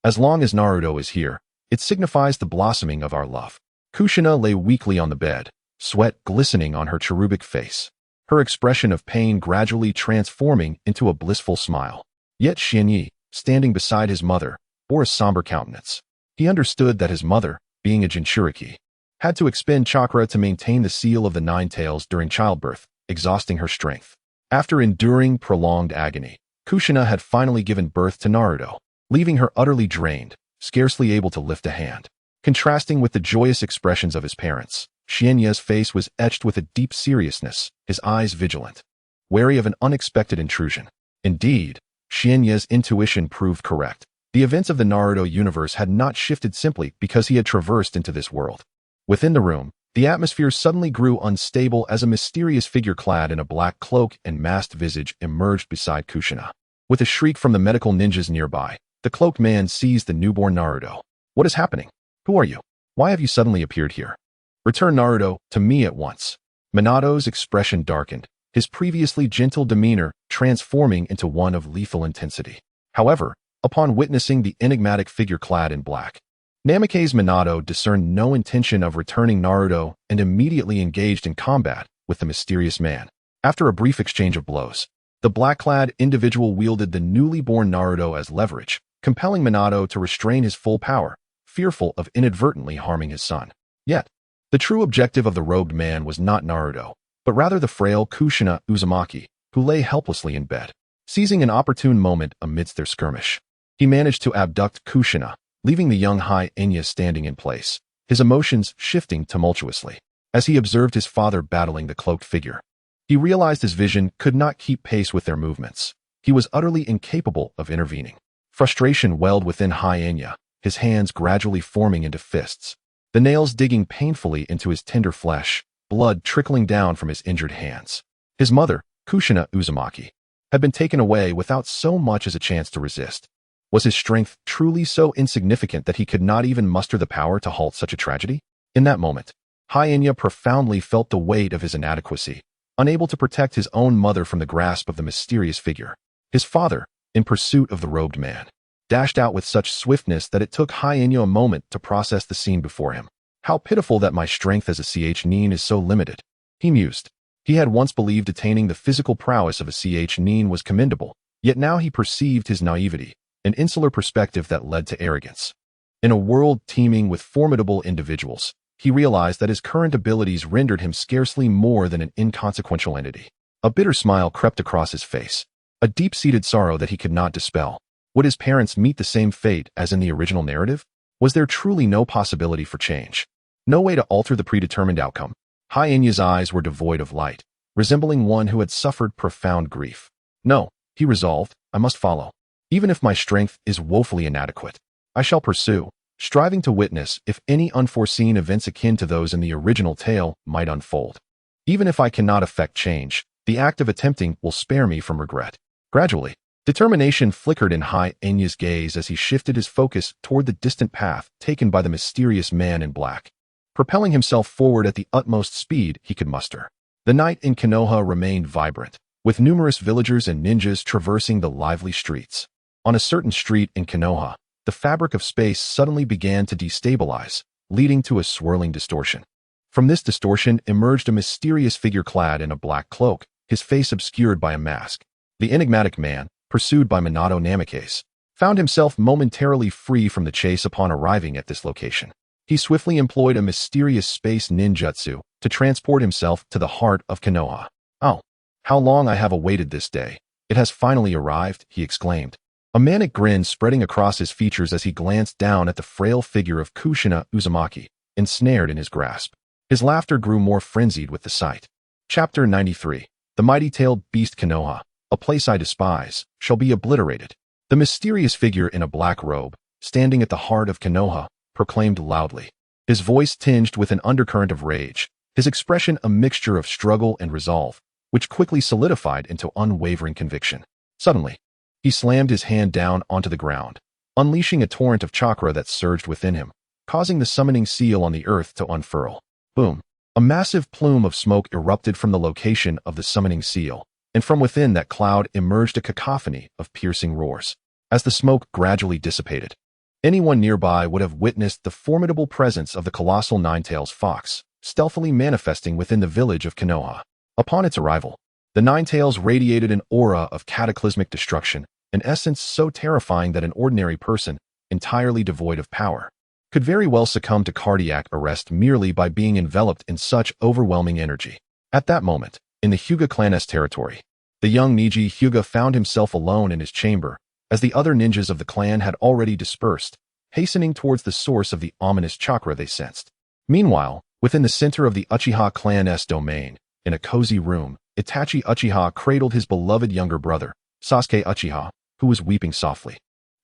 As long as Naruto is here, it signifies the blossoming of our love. Kushina lay weakly on the bed, sweat glistening on her cherubic face, her expression of pain gradually transforming into a blissful smile. Yet Xianyi, standing beside his mother, bore a somber countenance. He understood that his mother, being a Jinchuriki, had to expend chakra to maintain the seal of the Nine Tails during childbirth, exhausting her strength. After enduring prolonged agony, Kushina had finally given birth to Naruto, leaving her utterly drained, scarcely able to lift a hand. Contrasting with the joyous expressions of his parents, Xianye's face was etched with a deep seriousness, his eyes vigilant, wary of an unexpected intrusion. Indeed, Xianye's intuition proved correct. The events of the Naruto universe had not shifted simply because he had traversed into this world. Within the room, the atmosphere suddenly grew unstable as a mysterious figure clad in a black cloak and masked visage emerged beside Kushina. With a shriek from the medical ninjas nearby, the cloaked man seized the newborn Naruto. What is happening? Who are you? Why have you suddenly appeared here? Return Naruto to me at once. Minato's expression darkened, his previously gentle demeanor transforming into one of lethal intensity. However, upon witnessing the enigmatic figure clad in black, Namikaze Minato discerned no intention of returning Naruto and immediately engaged in combat with the mysterious man. After a brief exchange of blows, the black-clad individual wielded the newly born Naruto as leverage, compelling Minato to restrain his full power, fearful of inadvertently harming his son. Yet, the true objective of the robed man was not Naruto, but rather the frail Kushina Uzumaki, who lay helplessly in bed. Seizing an opportune moment amidst their skirmish, he managed to abduct Kushina, leaving the young High Enya standing in place, his emotions shifting tumultuously. As he observed his father battling the cloaked figure, he realized his vision could not keep pace with their movements. He was utterly incapable of intervening. Frustration welled within High Enya, his hands gradually forming into fists, the nails digging painfully into his tender flesh, blood trickling down from his injured hands. His mother, Kushina Uzumaki, had been taken away without so much as a chance to resist. Was his strength truly so insignificant that he could not even muster the power to halt such a tragedy? In that moment, High Enya profoundly felt the weight of his inadequacy, unable to protect his own mother from the grasp of the mysterious figure. His father, in pursuit of the robed man, dashed out with such swiftness that it took High Enya a moment to process the scene before him. How pitiful that my strength as a genin is so limited, he mused. He had once believed attaining the physical prowess of a genin was commendable, yet now he perceived his naivety, an insular perspective that led to arrogance. In a world teeming with formidable individuals, he realized that his current abilities rendered him scarcely more than an inconsequential entity. A bitter smile crept across his face, a deep-seated sorrow that he could not dispel. Would his parents meet the same fate as in the original narrative? Was there truly no possibility for change? No way to alter the predetermined outcome? High Enya's eyes were devoid of light, resembling one who had suffered profound grief. No, he resolved, I must follow. Even if my strength is woefully inadequate, I shall pursue, striving to witness if any unforeseen events akin to those in the original tale might unfold. Even if I cannot effect change, the act of attempting will spare me from regret. Gradually, determination flickered in High Enya's gaze as he shifted his focus toward the distant path taken by the mysterious man in black, propelling himself forward at the utmost speed he could muster. The night in Konoha remained vibrant, with numerous villagers and ninjas traversing the lively streets. On a certain street in Konoha, the fabric of space suddenly began to destabilize, leading to a swirling distortion. From this distortion emerged a mysterious figure clad in a black cloak, his face obscured by a mask. The enigmatic man, pursued by Minato Namikaze, found himself momentarily free from the chase upon arriving at this location. He swiftly employed a mysterious space ninjutsu to transport himself to the heart of Konoha. Oh, how long I have awaited this day. It has finally arrived, he exclaimed, a manic grin spreading across his features as he glanced down at the frail figure of Kushina Uzumaki, ensnared in his grasp. His laughter grew more frenzied with the sight. Chapter 93. The mighty-tailed beast Konoha, a place I despise, shall be obliterated. The mysterious figure in a black robe, standing at the heart of Konoha, proclaimed loudly, his voice tinged with an undercurrent of rage, his expression a mixture of struggle and resolve, which quickly solidified into unwavering conviction. Suddenly, he slammed his hand down onto the ground, unleashing a torrent of chakra that surged within him, causing the summoning seal on the earth to unfurl. Boom! A massive plume of smoke erupted from the location of the summoning seal, and from within that cloud emerged a cacophony of piercing roars. As the smoke gradually dissipated, anyone nearby would have witnessed the formidable presence of the colossal Nine-Tails fox, stealthily manifesting within the village of Konoha. Upon its arrival, the Nine-Tails radiated an aura of cataclysmic destruction, an essence so terrifying that an ordinary person, entirely devoid of power, could very well succumb to cardiac arrest merely by being enveloped in such overwhelming energy. At that moment, in the Hyuga clan's territory, the young Neji Hyuga found himself alone in his chamber, as the other ninjas of the clan had already dispersed, hastening towards the source of the ominous chakra they sensed. Meanwhile, Within the center of the Uchiha clan's domain, in a cozy room, Itachi Uchiha cradled his beloved younger brother, Sasuke Uchiha, who was weeping softly.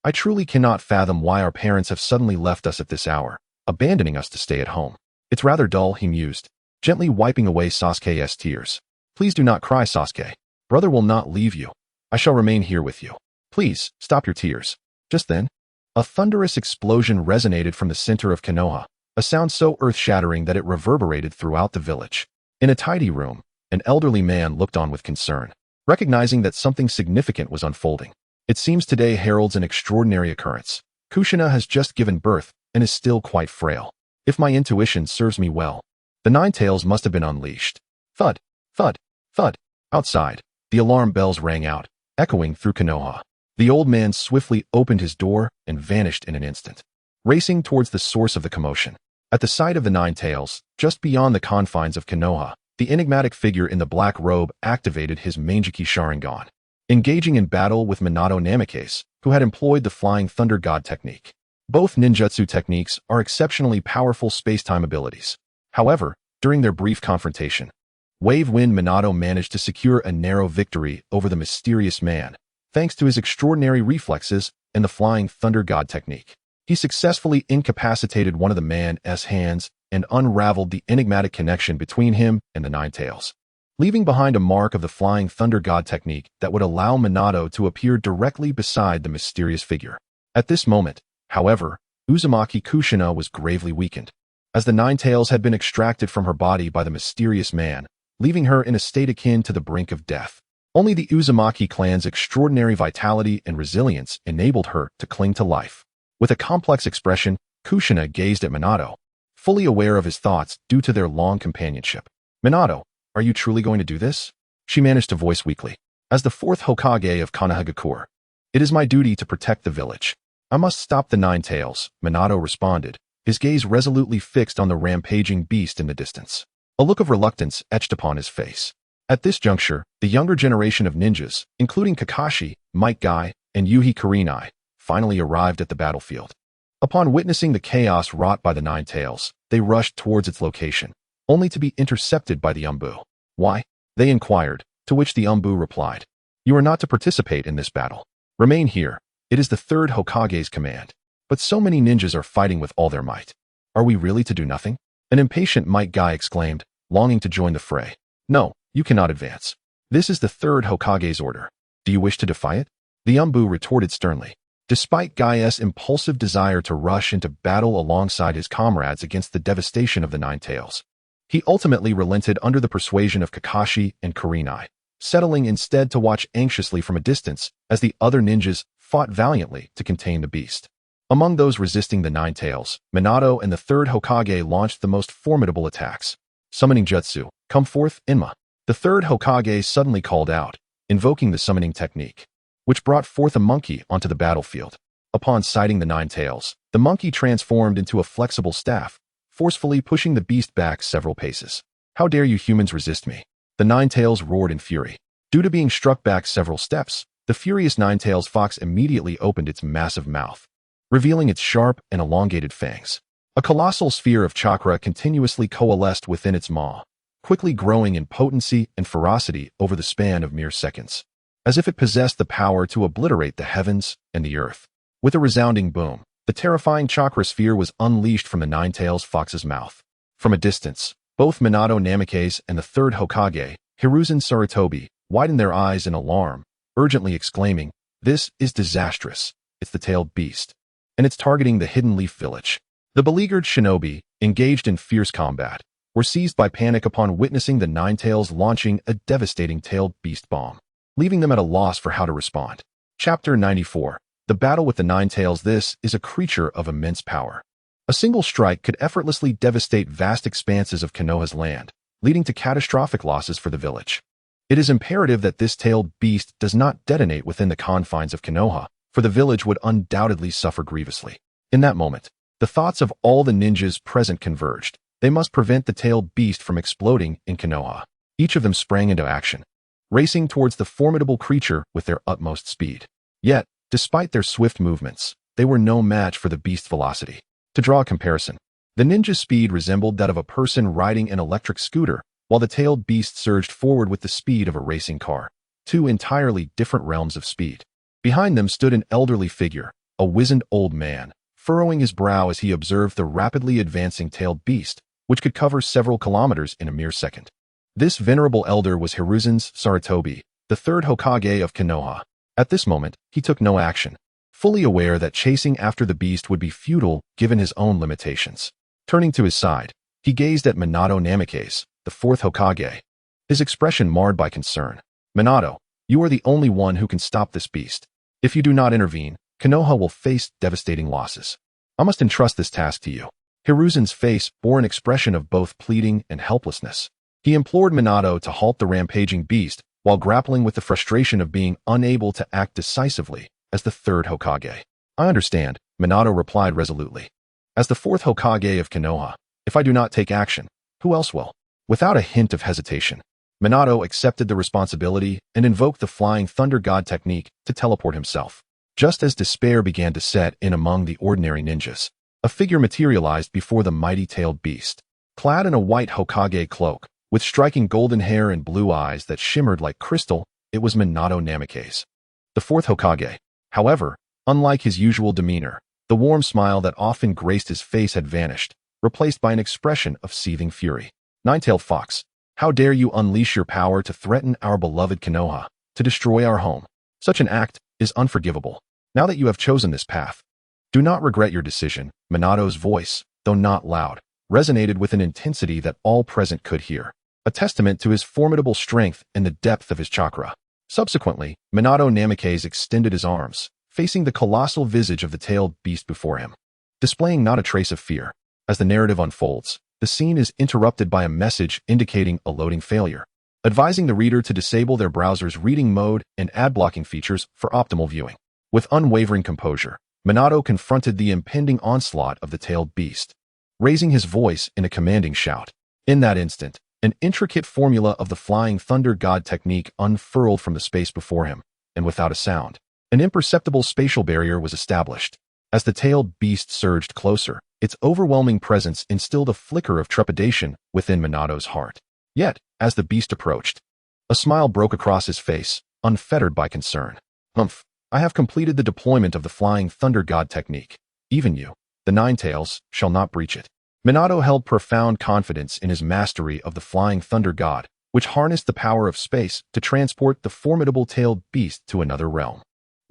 I truly cannot fathom why our parents have suddenly left us at this hour, abandoning us to stay at home. It's rather dull, he mused, gently wiping away Sasuke's tears. Please do not cry, Sasuke. Brother will not leave you. I shall remain here with you. Please, stop your tears. Just then, a thunderous explosion resonated from the center of Konoha, a sound so earth-shattering that it reverberated throughout the village. In a tidy room, an elderly man looked on with concern, recognizing that something significant was unfolding. It seems today heralds an extraordinary occurrence. Kushina has just given birth and is still quite frail. If my intuition serves me well, the Nine Tails must have been unleashed. Thud, thud, thud. Outside, the alarm bells rang out, echoing through Konoha. The old man swiftly opened his door and vanished in an instant, racing towards the source of the commotion. At the sight of the Nine Tails, just beyond the confines of Konoha, the enigmatic figure in the black robe activated his Mangeki Sharingan, engaging in battle with Minato Namikaze, who had employed the Flying Thunder God technique. Both ninjutsu techniques are exceptionally powerful space-time abilities. However, during their brief confrontation, Wave Wind Minato managed to secure a narrow victory over the mysterious man, thanks to his extraordinary reflexes and the Flying Thunder God technique. He successfully incapacitated one of the man's hands and unraveled the enigmatic connection between him and the Nine Tails, leaving behind a mark of the Flying Thunder God technique that would allow Minato to appear directly beside the mysterious figure. At this moment, however, Uzumaki Kushina was gravely weakened, as the Nine Tails had been extracted from her body by the mysterious man, leaving her in a state akin to the brink of death. Only the Uzumaki clan's extraordinary vitality and resilience enabled her to cling to life. With a complex expression, Kushina gazed at Minato, fully aware of his thoughts due to their long companionship. Minato, are you truly going to do this? She managed to voice weakly. As the fourth Hokage of Konohagakure, it is my duty to protect the village. I must stop the Nine Tails, Minato responded, his gaze resolutely fixed on the rampaging beast in the distance. A look of reluctance etched upon his face. At this juncture, the younger generation of ninjas, including Kakashi, Might Guy, and Yuhi Kurenai, finally arrived at the battlefield. Upon witnessing the chaos wrought by the Nine Tails, they rushed towards its location, only to be intercepted by the Umbu. Why? They inquired, to which the Umbu replied, You are not to participate in this battle. Remain here. It is the third Hokage's command. But so many ninjas are fighting with all their might. Are we really to do nothing? An impatient Might Guy exclaimed, longing to join the fray. No, you cannot advance. This is the third Hokage's order. Do you wish to defy it? The Umbu retorted sternly. Despite Gai's impulsive desire to rush into battle alongside his comrades against the devastation of the Nine Tails, he ultimately relented under the persuasion of Kakashi and Kurenai, settling instead to watch anxiously from a distance as the other ninjas fought valiantly to contain the beast. Among those resisting the Nine Tails, Minato and the third Hokage launched the most formidable attacks. Summoning Jutsu, come forth, Inma. The third Hokage suddenly called out, invoking the summoning technique, which brought forth a monkey onto the battlefield. Upon sighting the Nine Tails, the monkey transformed into a flexible staff, forcefully pushing the beast back several paces. How dare you humans resist me? The Nine Tails roared in fury. Due to being struck back several steps, the furious Nine Tails fox immediately opened its massive mouth, revealing its sharp and elongated fangs. A colossal sphere of chakra continuously coalesced within its maw, quickly growing in potency and ferocity over the span of mere seconds, as if it possessed the power to obliterate the heavens and the earth. With a resounding boom, the terrifying chakra sphere was unleashed from the Nine Tails fox's mouth. From a distance, both Minato Namikaze and the third Hokage, Hiruzen Sarutobi, widened their eyes in alarm, urgently exclaiming, This is disastrous. It's the tailed beast, and it's targeting the Hidden Leaf Village. The beleaguered shinobi, engaged in fierce combat, were seized by panic upon witnessing the Nine Tails launching a devastating tailed beast bomb, leaving them at a loss for how to respond. Chapter 94. The Battle with the Nine Tails. This is a creature of immense power. A single strike could effortlessly devastate vast expanses of Konoha's land, leading to catastrophic losses for the village. It is imperative that this tailed beast does not detonate within the confines of Konoha, for the village would undoubtedly suffer grievously. In that moment, the thoughts of all the ninjas present converged. They must prevent the tailed beast from exploding in Konoha. Each of them sprang into action, racing towards the formidable creature with their utmost speed. Yet, despite their swift movements, they were no match for the beast's velocity. To draw a comparison, The ninja's speed resembled that of a person riding an electric scooter, while the tailed beast surged forward with the speed of a racing car. Two entirely different realms of speed. Behind them stood an elderly figure, a wizened old man, furrowing his brow as he observed the rapidly advancing tailed beast, which could cover several kilometers in a mere second. This venerable elder was Hiruzen Sarutobi, the third Hokage of Konoha. At this moment, he took no action, fully aware that chasing after the beast would be futile given his own limitations. Turning to his side, he gazed at Minato Namikaze, the fourth Hokage, his expression marred by concern. Minato, you are the only one who can stop this beast. If you do not intervene, Konoha will face devastating losses. I must entrust this task to you. Hiruzen's face bore an expression of both pleading and helplessness. He implored Minato to halt the rampaging beast while grappling with the frustration of being unable to act decisively as the third Hokage. I understand, Minato replied resolutely. As the fourth Hokage of Konoha, if I do not take action, who else will? Without a hint of hesitation, Minato accepted the responsibility and invoked the Flying Thunder God technique to teleport himself. Just as despair began to set in among the ordinary ninjas, a figure materialized before the mighty tailed beast. Clad in a white Hokage cloak, with striking golden hair and blue eyes that shimmered like crystal, it was Minato Namikaze. The fourth Hokage. However, unlike his usual demeanor, the warm smile that often graced his face had vanished, replaced by an expression of seething fury. Nine-tailed fox, how dare you unleash your power to threaten our beloved Konoha, to destroy our home? Such an act is unforgivable. Now that you have chosen this path, do not regret your decision. Minato's voice, though not loud, resonated with an intensity that all present could hear, a testament to his formidable strength and the depth of his chakra. Subsequently, Minato Namikaze extended his arms, facing the colossal visage of the tailed beast before him, displaying not a trace of fear. As the narrative unfolds, the scene is interrupted by a message indicating a loading failure, advising the reader to disable their browser's reading mode and ad-blocking features for optimal viewing. With unwavering composure, Minato confronted the impending onslaught of the tailed beast, raising his voice in a commanding shout. In that instant, an intricate formula of the Flying Thunder God technique unfurled from the space before him, and without a sound, an imperceptible spatial barrier was established. As the tailed beast surged closer, its overwhelming presence instilled a flicker of trepidation within Minato's heart. Yet, as the beast approached, a smile broke across his face, unfettered by concern. Humph, I have completed the deployment of the Flying Thunder God technique. Even you, the Nine Tails, shall not breach it. Minato held profound confidence in his mastery of the Flying Thunder God, which harnessed the power of space to transport the formidable tailed beast to another realm,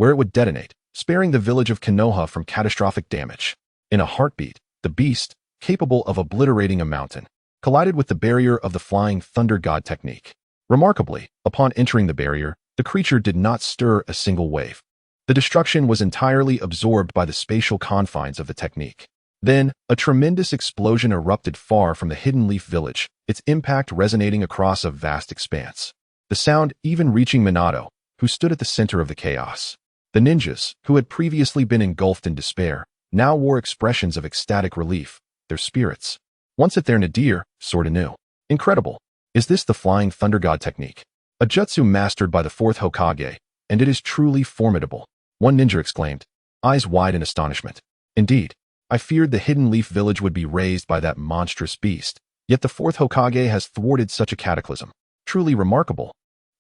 where it would detonate, sparing the village of Konoha from catastrophic damage. In a heartbeat, the beast, capable of obliterating a mountain, collided with the barrier of the Flying Thunder God technique. Remarkably, upon entering the barrier, the creature did not stir a single wave. The destruction was entirely absorbed by the spatial confines of the technique. Then, a tremendous explosion erupted far from the Hidden Leaf village, its impact resonating across a vast expanse. The sound even reaching Minato, who stood at the center of the chaos. The ninjas, who had previously been engulfed in despair, now wore expressions of ecstatic relief, their spirits, once at their nadir, soared anew. Incredible! Is this the Flying Thunder God technique? A jutsu mastered by the fourth Hokage, and it is truly formidable, one ninja exclaimed, eyes wide in astonishment. Indeed, I feared the Hidden Leaf village would be razed by that monstrous beast, yet the fourth Hokage has thwarted such a cataclysm. Truly remarkable.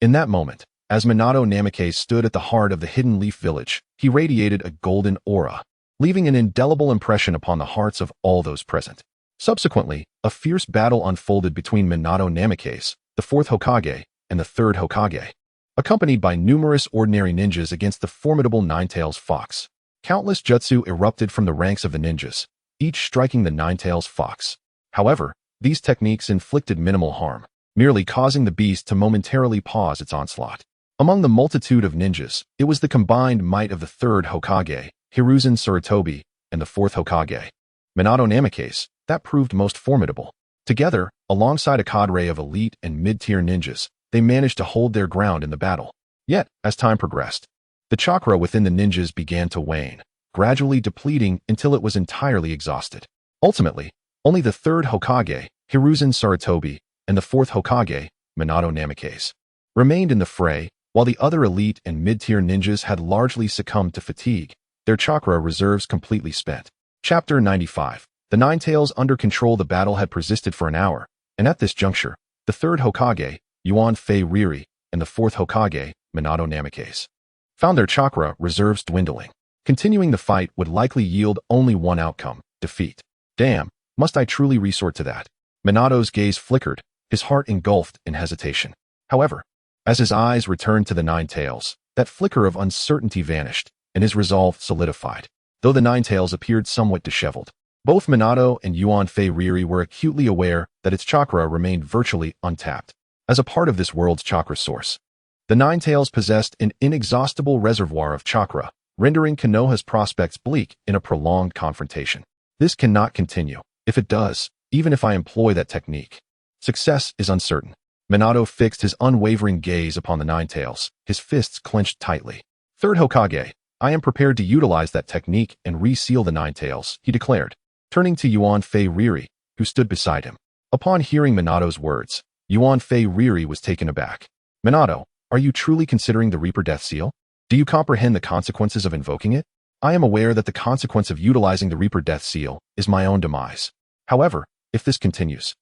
In that moment, as Minato Namikaze stood at the heart of the Hidden Leaf village, he radiated a golden aura, leaving an indelible impression upon the hearts of all those present. Subsequently, a fierce battle unfolded between Minato Namikaze, the fourth Hokage, and the third Hokage, accompanied by numerous ordinary ninjas against the formidable Nine-Tails Fox. Countless jutsu erupted from the ranks of the ninjas, each striking the Nine-Tails Fox. However, these techniques inflicted minimal harm, merely causing the beast to momentarily pause its onslaught. Among the multitude of ninjas, it was the combined might of the third Hokage, Hiruzen Sarutobi, and the fourth Hokage, Minato Namikaze, that proved most formidable. Together, alongside a cadre of elite and mid-tier ninjas, they managed to hold their ground in the battle. Yet, as time progressed, the chakra within the ninjas began to wane, gradually depleting until it was entirely exhausted. Ultimately, only the third Hokage, Hiruzen Sarutobi, and the fourth Hokage, Minato Namikaze, remained in the fray, while the other elite and mid-tier ninjas had largely succumbed to fatigue, their chakra reserves completely spent. Chapter 95. The Nine Tails under control. The battle had persisted for an hour, and at this juncture, the third Hokage, Yuan Fei Riri, and the fourth Hokage, Minato Namikaze, found their chakra reserves dwindling. Continuing the fight would likely yield only one outcome: defeat. Damn, must I truly resort to that? Minato's gaze flickered, his heart engulfed in hesitation. However, as his eyes returned to the Nine Tails, that flicker of uncertainty vanished, and his resolve solidified. Though the Nine Tails appeared somewhat disheveled, both Minato and Yuan Fei Riri were acutely aware that its chakra remained virtually untapped. As a part of this world's chakra source, the Nine Tails possessed an inexhaustible reservoir of chakra, rendering Konoha's prospects bleak in a prolonged confrontation. This cannot continue. If it does, even if I employ that technique, success is uncertain. Minato fixed his unwavering gaze upon the Nine Tails, his fists clenched tightly. Third Hokage, I am prepared to utilize that technique and reseal the Nine Tails, he declared, turning to Yuan Fei Riri, who stood beside him. Upon hearing Minato's words, Yuan Fei Riri was taken aback. Minato, are you truly considering the Reaper Death Seal? Do you comprehend the consequences of invoking it? I am aware that the consequence of utilizing the Reaper Death Seal is my own demise. However, if this continues,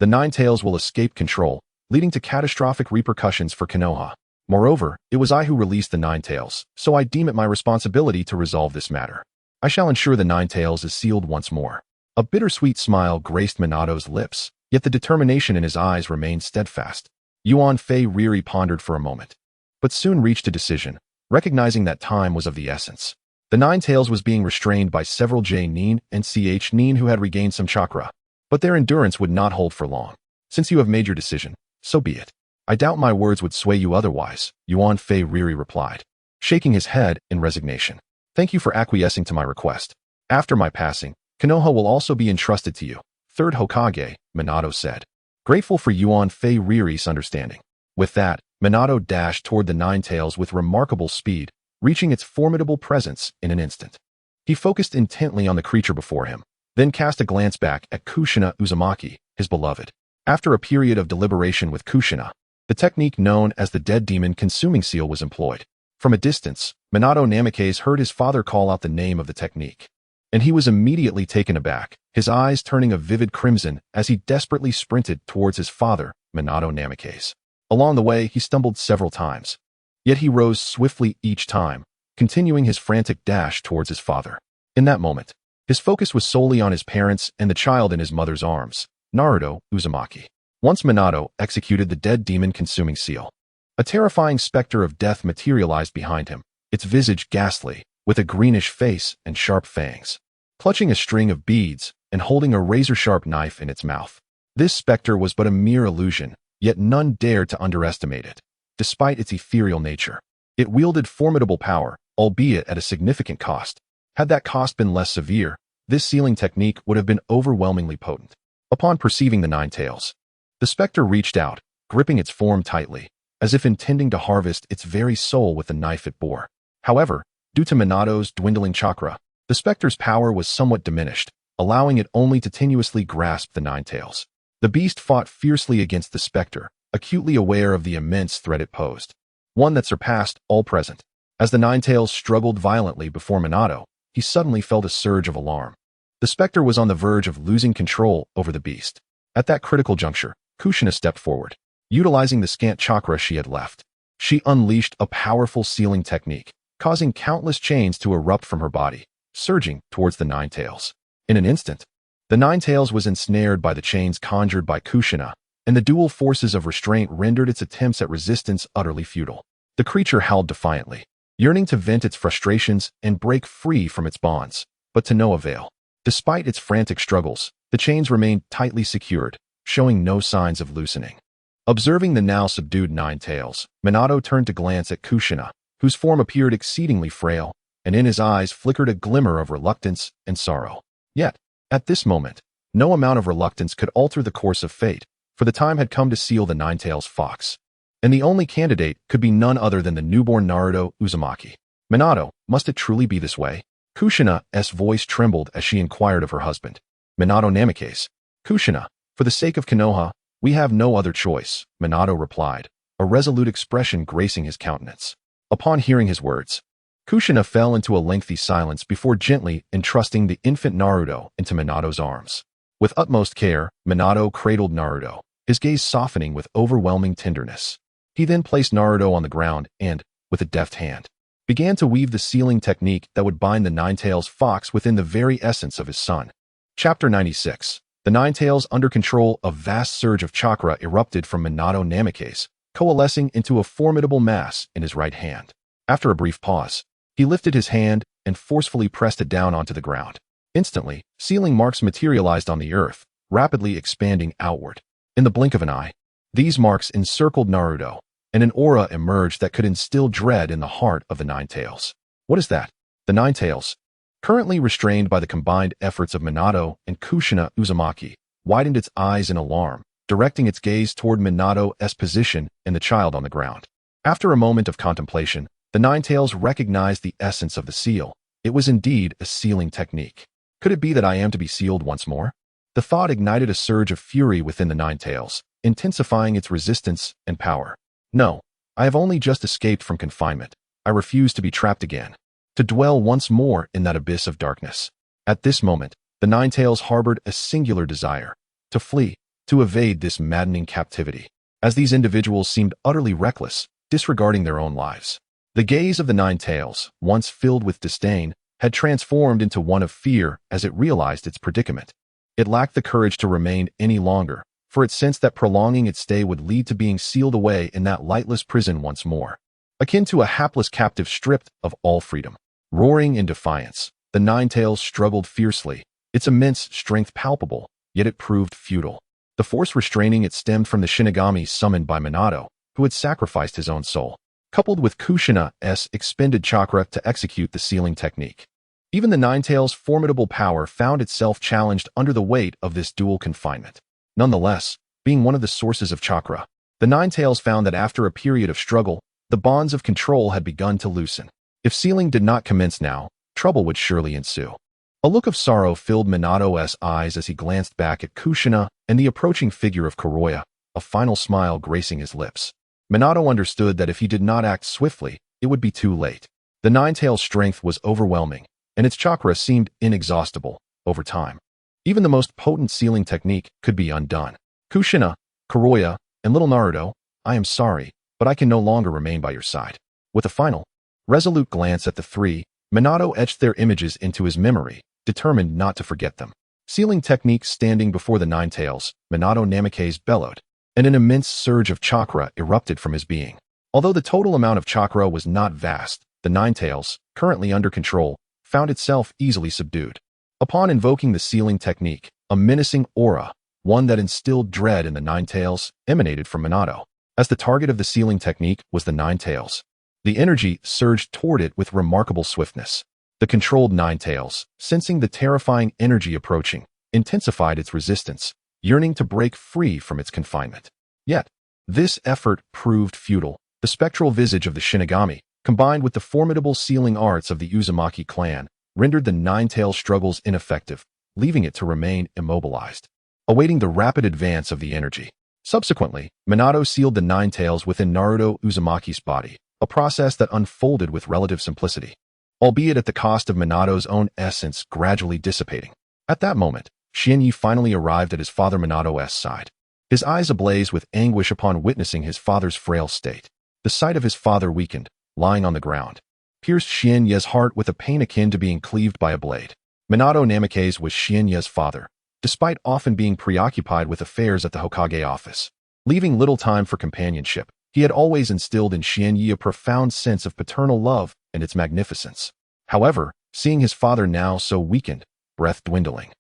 the Nine Tails will escape control, leading to catastrophic repercussions for Konoha. Moreover, it was I who released the Nine Tails, so I deem it my responsibility to resolve this matter. I shall ensure the Nine Tails is sealed once more. A bittersweet smile graced Minato's lips, yet the determination in his eyes remained steadfast. Yuan Fei Riri pondered for a moment, but soon reached a decision, recognizing that time was of the essence. The Nine Tails was being restrained by several genin and nin who had regained some chakra, but their endurance would not hold for long. Since you have made your decision, so be it. I doubt my words would sway you otherwise, Yuan Fei Riri replied, shaking his head in resignation. Thank you for acquiescing to my request. After my passing, Konoha will also be entrusted to you, third Hokage, Minato said, grateful for Yuan Fei Riri's understanding. With that, Minato dashed toward the Nine Tails with remarkable speed, reaching its formidable presence in an instant. He focused intently on the creature before him, then cast a glance back at Kushina Uzumaki, his beloved. After a period of deliberation with Kushina, the technique known as the Dead Demon Consuming Seal was employed. From a distance, Minato Namikaze heard his father call out the name of the technique, and he was immediately taken aback, his eyes turning a vivid crimson as he desperately sprinted towards his father, Minato Namikaze. Along the way, he stumbled several times, yet he rose swiftly each time, continuing his frantic dash towards his father. In that moment, his focus was solely on his parents and the child in his mother's arms, Naruto Uzumaki. Once Minato executed the Dead Demon Consuming Seal, a terrifying specter of death materialized behind him, its visage ghastly, with a greenish face and sharp fangs, clutching a string of beads and holding a razor-sharp knife in its mouth. This specter was but a mere illusion, yet none dared to underestimate it. Despite its ethereal nature, it wielded formidable power, albeit at a significant cost. Had that cost been less severe, this sealing technique would have been overwhelmingly potent. Upon perceiving the Nine Tails, the specter reached out, gripping its form tightly, as if intending to harvest its very soul with the knife it bore. However, due to Minato's dwindling chakra, the specter's power was somewhat diminished, allowing it only to tenuously grasp the Nine Tails. The beast fought fiercely against the specter, acutely aware of the immense threat it posed, one that surpassed all present. As the Nine Tails struggled violently before Minato, he suddenly felt a surge of alarm. The specter was on the verge of losing control over the beast. At that critical juncture, Kushina stepped forward. Utilizing the scant chakra she had left, she unleashed a powerful sealing technique, causing countless chains to erupt from her body, surging towards the Nine Tails. In an instant, the Nine Tails was ensnared by the chains conjured by Kushina, and the dual forces of restraint rendered its attempts at resistance utterly futile. The creature howled defiantly, yearning to vent its frustrations and break free from its bonds, but to no avail. Despite its frantic struggles, the chains remained tightly secured, showing no signs of loosening. Observing the now subdued Nine Tails, Minato turned to glance at Kushina, whose form appeared exceedingly frail, and in his eyes flickered a glimmer of reluctance and sorrow. Yet, at this moment, no amount of reluctance could alter the course of fate, for the time had come to seal the Nine Tails fox. And the only candidate could be none other than the newborn Naruto Uzumaki. Minato, must it truly be this way? Kushina's voice trembled as she inquired of her husband. Minato Namikaze. Kushina, for the sake of Konoha, we have no other choice, Minato replied, a resolute expression gracing his countenance. Upon hearing his words, Kushina fell into a lengthy silence before gently entrusting the infant Naruto into Minato's arms. With utmost care, Minato cradled Naruto, his gaze softening with overwhelming tenderness. He then placed Naruto on the ground and, with a deft hand, began to weave the sealing technique that would bind the Nine-Tails fox within the very essence of his son. Chapter 96. The Nine-Tails under control. A vast surge of chakra erupted from Minato Namikaze, coalescing into a formidable mass in his right hand. After a brief pause, he lifted his hand and forcefully pressed it down onto the ground. Instantly, sealing marks materialized on the earth, rapidly expanding outward. In the blink of an eye, these marks encircled Naruto, and an aura emerged that could instill dread in the heart of the Nine-Tails. What is that? The Nine-Tails, currently restrained by the combined efforts of Minato and Kushina Uzumaki, widened its eyes in alarm, directing its gaze toward Minato's position and the child on the ground. After a moment of contemplation, the Nine-Tails recognized the essence of the seal. It was indeed a sealing technique. Could it be that I am to be sealed once more? The thought ignited a surge of fury within the Nine-Tails, intensifying its resistance and power. No, I have only just escaped from confinement. I refuse to be trapped again, to dwell once more in that abyss of darkness. At this moment, the Nine-Tails harbored a singular desire: to flee, to evade this maddening captivity. As these individuals seemed utterly reckless, disregarding their own lives. The gaze of the Nine-Tails, once filled with disdain, had transformed into one of fear as it realized its predicament. It lacked the courage to remain any longer, for it sensed that prolonging its stay would lead to being sealed away in that lightless prison once more, akin to a hapless captive stripped of all freedom. Roaring in defiance, the Nine-Tails struggled fiercely, its immense strength palpable, yet it proved futile. The force restraining it stemmed from the Shinigami summoned by Minato, who had sacrificed his own soul, coupled with Kushina's expended chakra to execute the sealing technique. Even the Nine-Tails' formidable power found itself challenged under the weight of this dual confinement. Nonetheless, being one of the sources of chakra, the Nine-Tails found that after a period of struggle, the bonds of control had begun to loosen. If sealing did not commence now, trouble would surely ensue. A look of sorrow filled Minato's eyes as he glanced back at Kushina and the approaching figure of Kuroya, a final smile gracing his lips. Minato understood that if he did not act swiftly, it would be too late. The Nine-Tails' strength was overwhelming, and its chakra seemed inexhaustible. Over time, even the most potent sealing technique could be undone. Kushina, Kuroya, and little Naruto, I am sorry, but I can no longer remain by your side. With a final, resolute glance at the three, Minato etched their images into his memory, determined not to forget them. Sealing technique standing before the Nine-Tails, Minato Namikaze bellowed, and an immense surge of chakra erupted from his being. Although the total amount of chakra was not vast, the Nine-Tails, currently under control, found itself easily subdued. Upon invoking the sealing technique, a menacing aura, one that instilled dread in the Nine-Tails, emanated from Minato. As the target of the sealing technique was the Nine-Tails, the energy surged toward it with remarkable swiftness. The controlled Nine-Tails, sensing the terrifying energy approaching, intensified its resistance, yearning to break free from its confinement. Yet, this effort proved futile. The spectral visage of the Shinigami, combined with the formidable sealing arts of the Uzumaki clan, rendered the Nine-Tails' struggles ineffective, leaving it to remain immobilized, awaiting the rapid advance of the energy. Subsequently, Minato sealed the Nine-Tails within Naruto Uzumaki's body, a process that unfolded with relative simplicity, albeit at the cost of Minato's own essence gradually dissipating. At that moment, Xianyi finally arrived at his father Minato's side, his eyes ablaze with anguish upon witnessing his father's frail state. The sight of his father weakened, lying on the ground, pierced Xianyi's heart with a pain akin to being cleaved by a blade. Minato Namikaze was Xianyi's father, despite often being preoccupied with affairs at the Hokage office. Leaving little time for companionship, he had always instilled in Xianyi a profound sense of paternal love and its magnificence. However, seeing his father now so weakened, breath dwindling,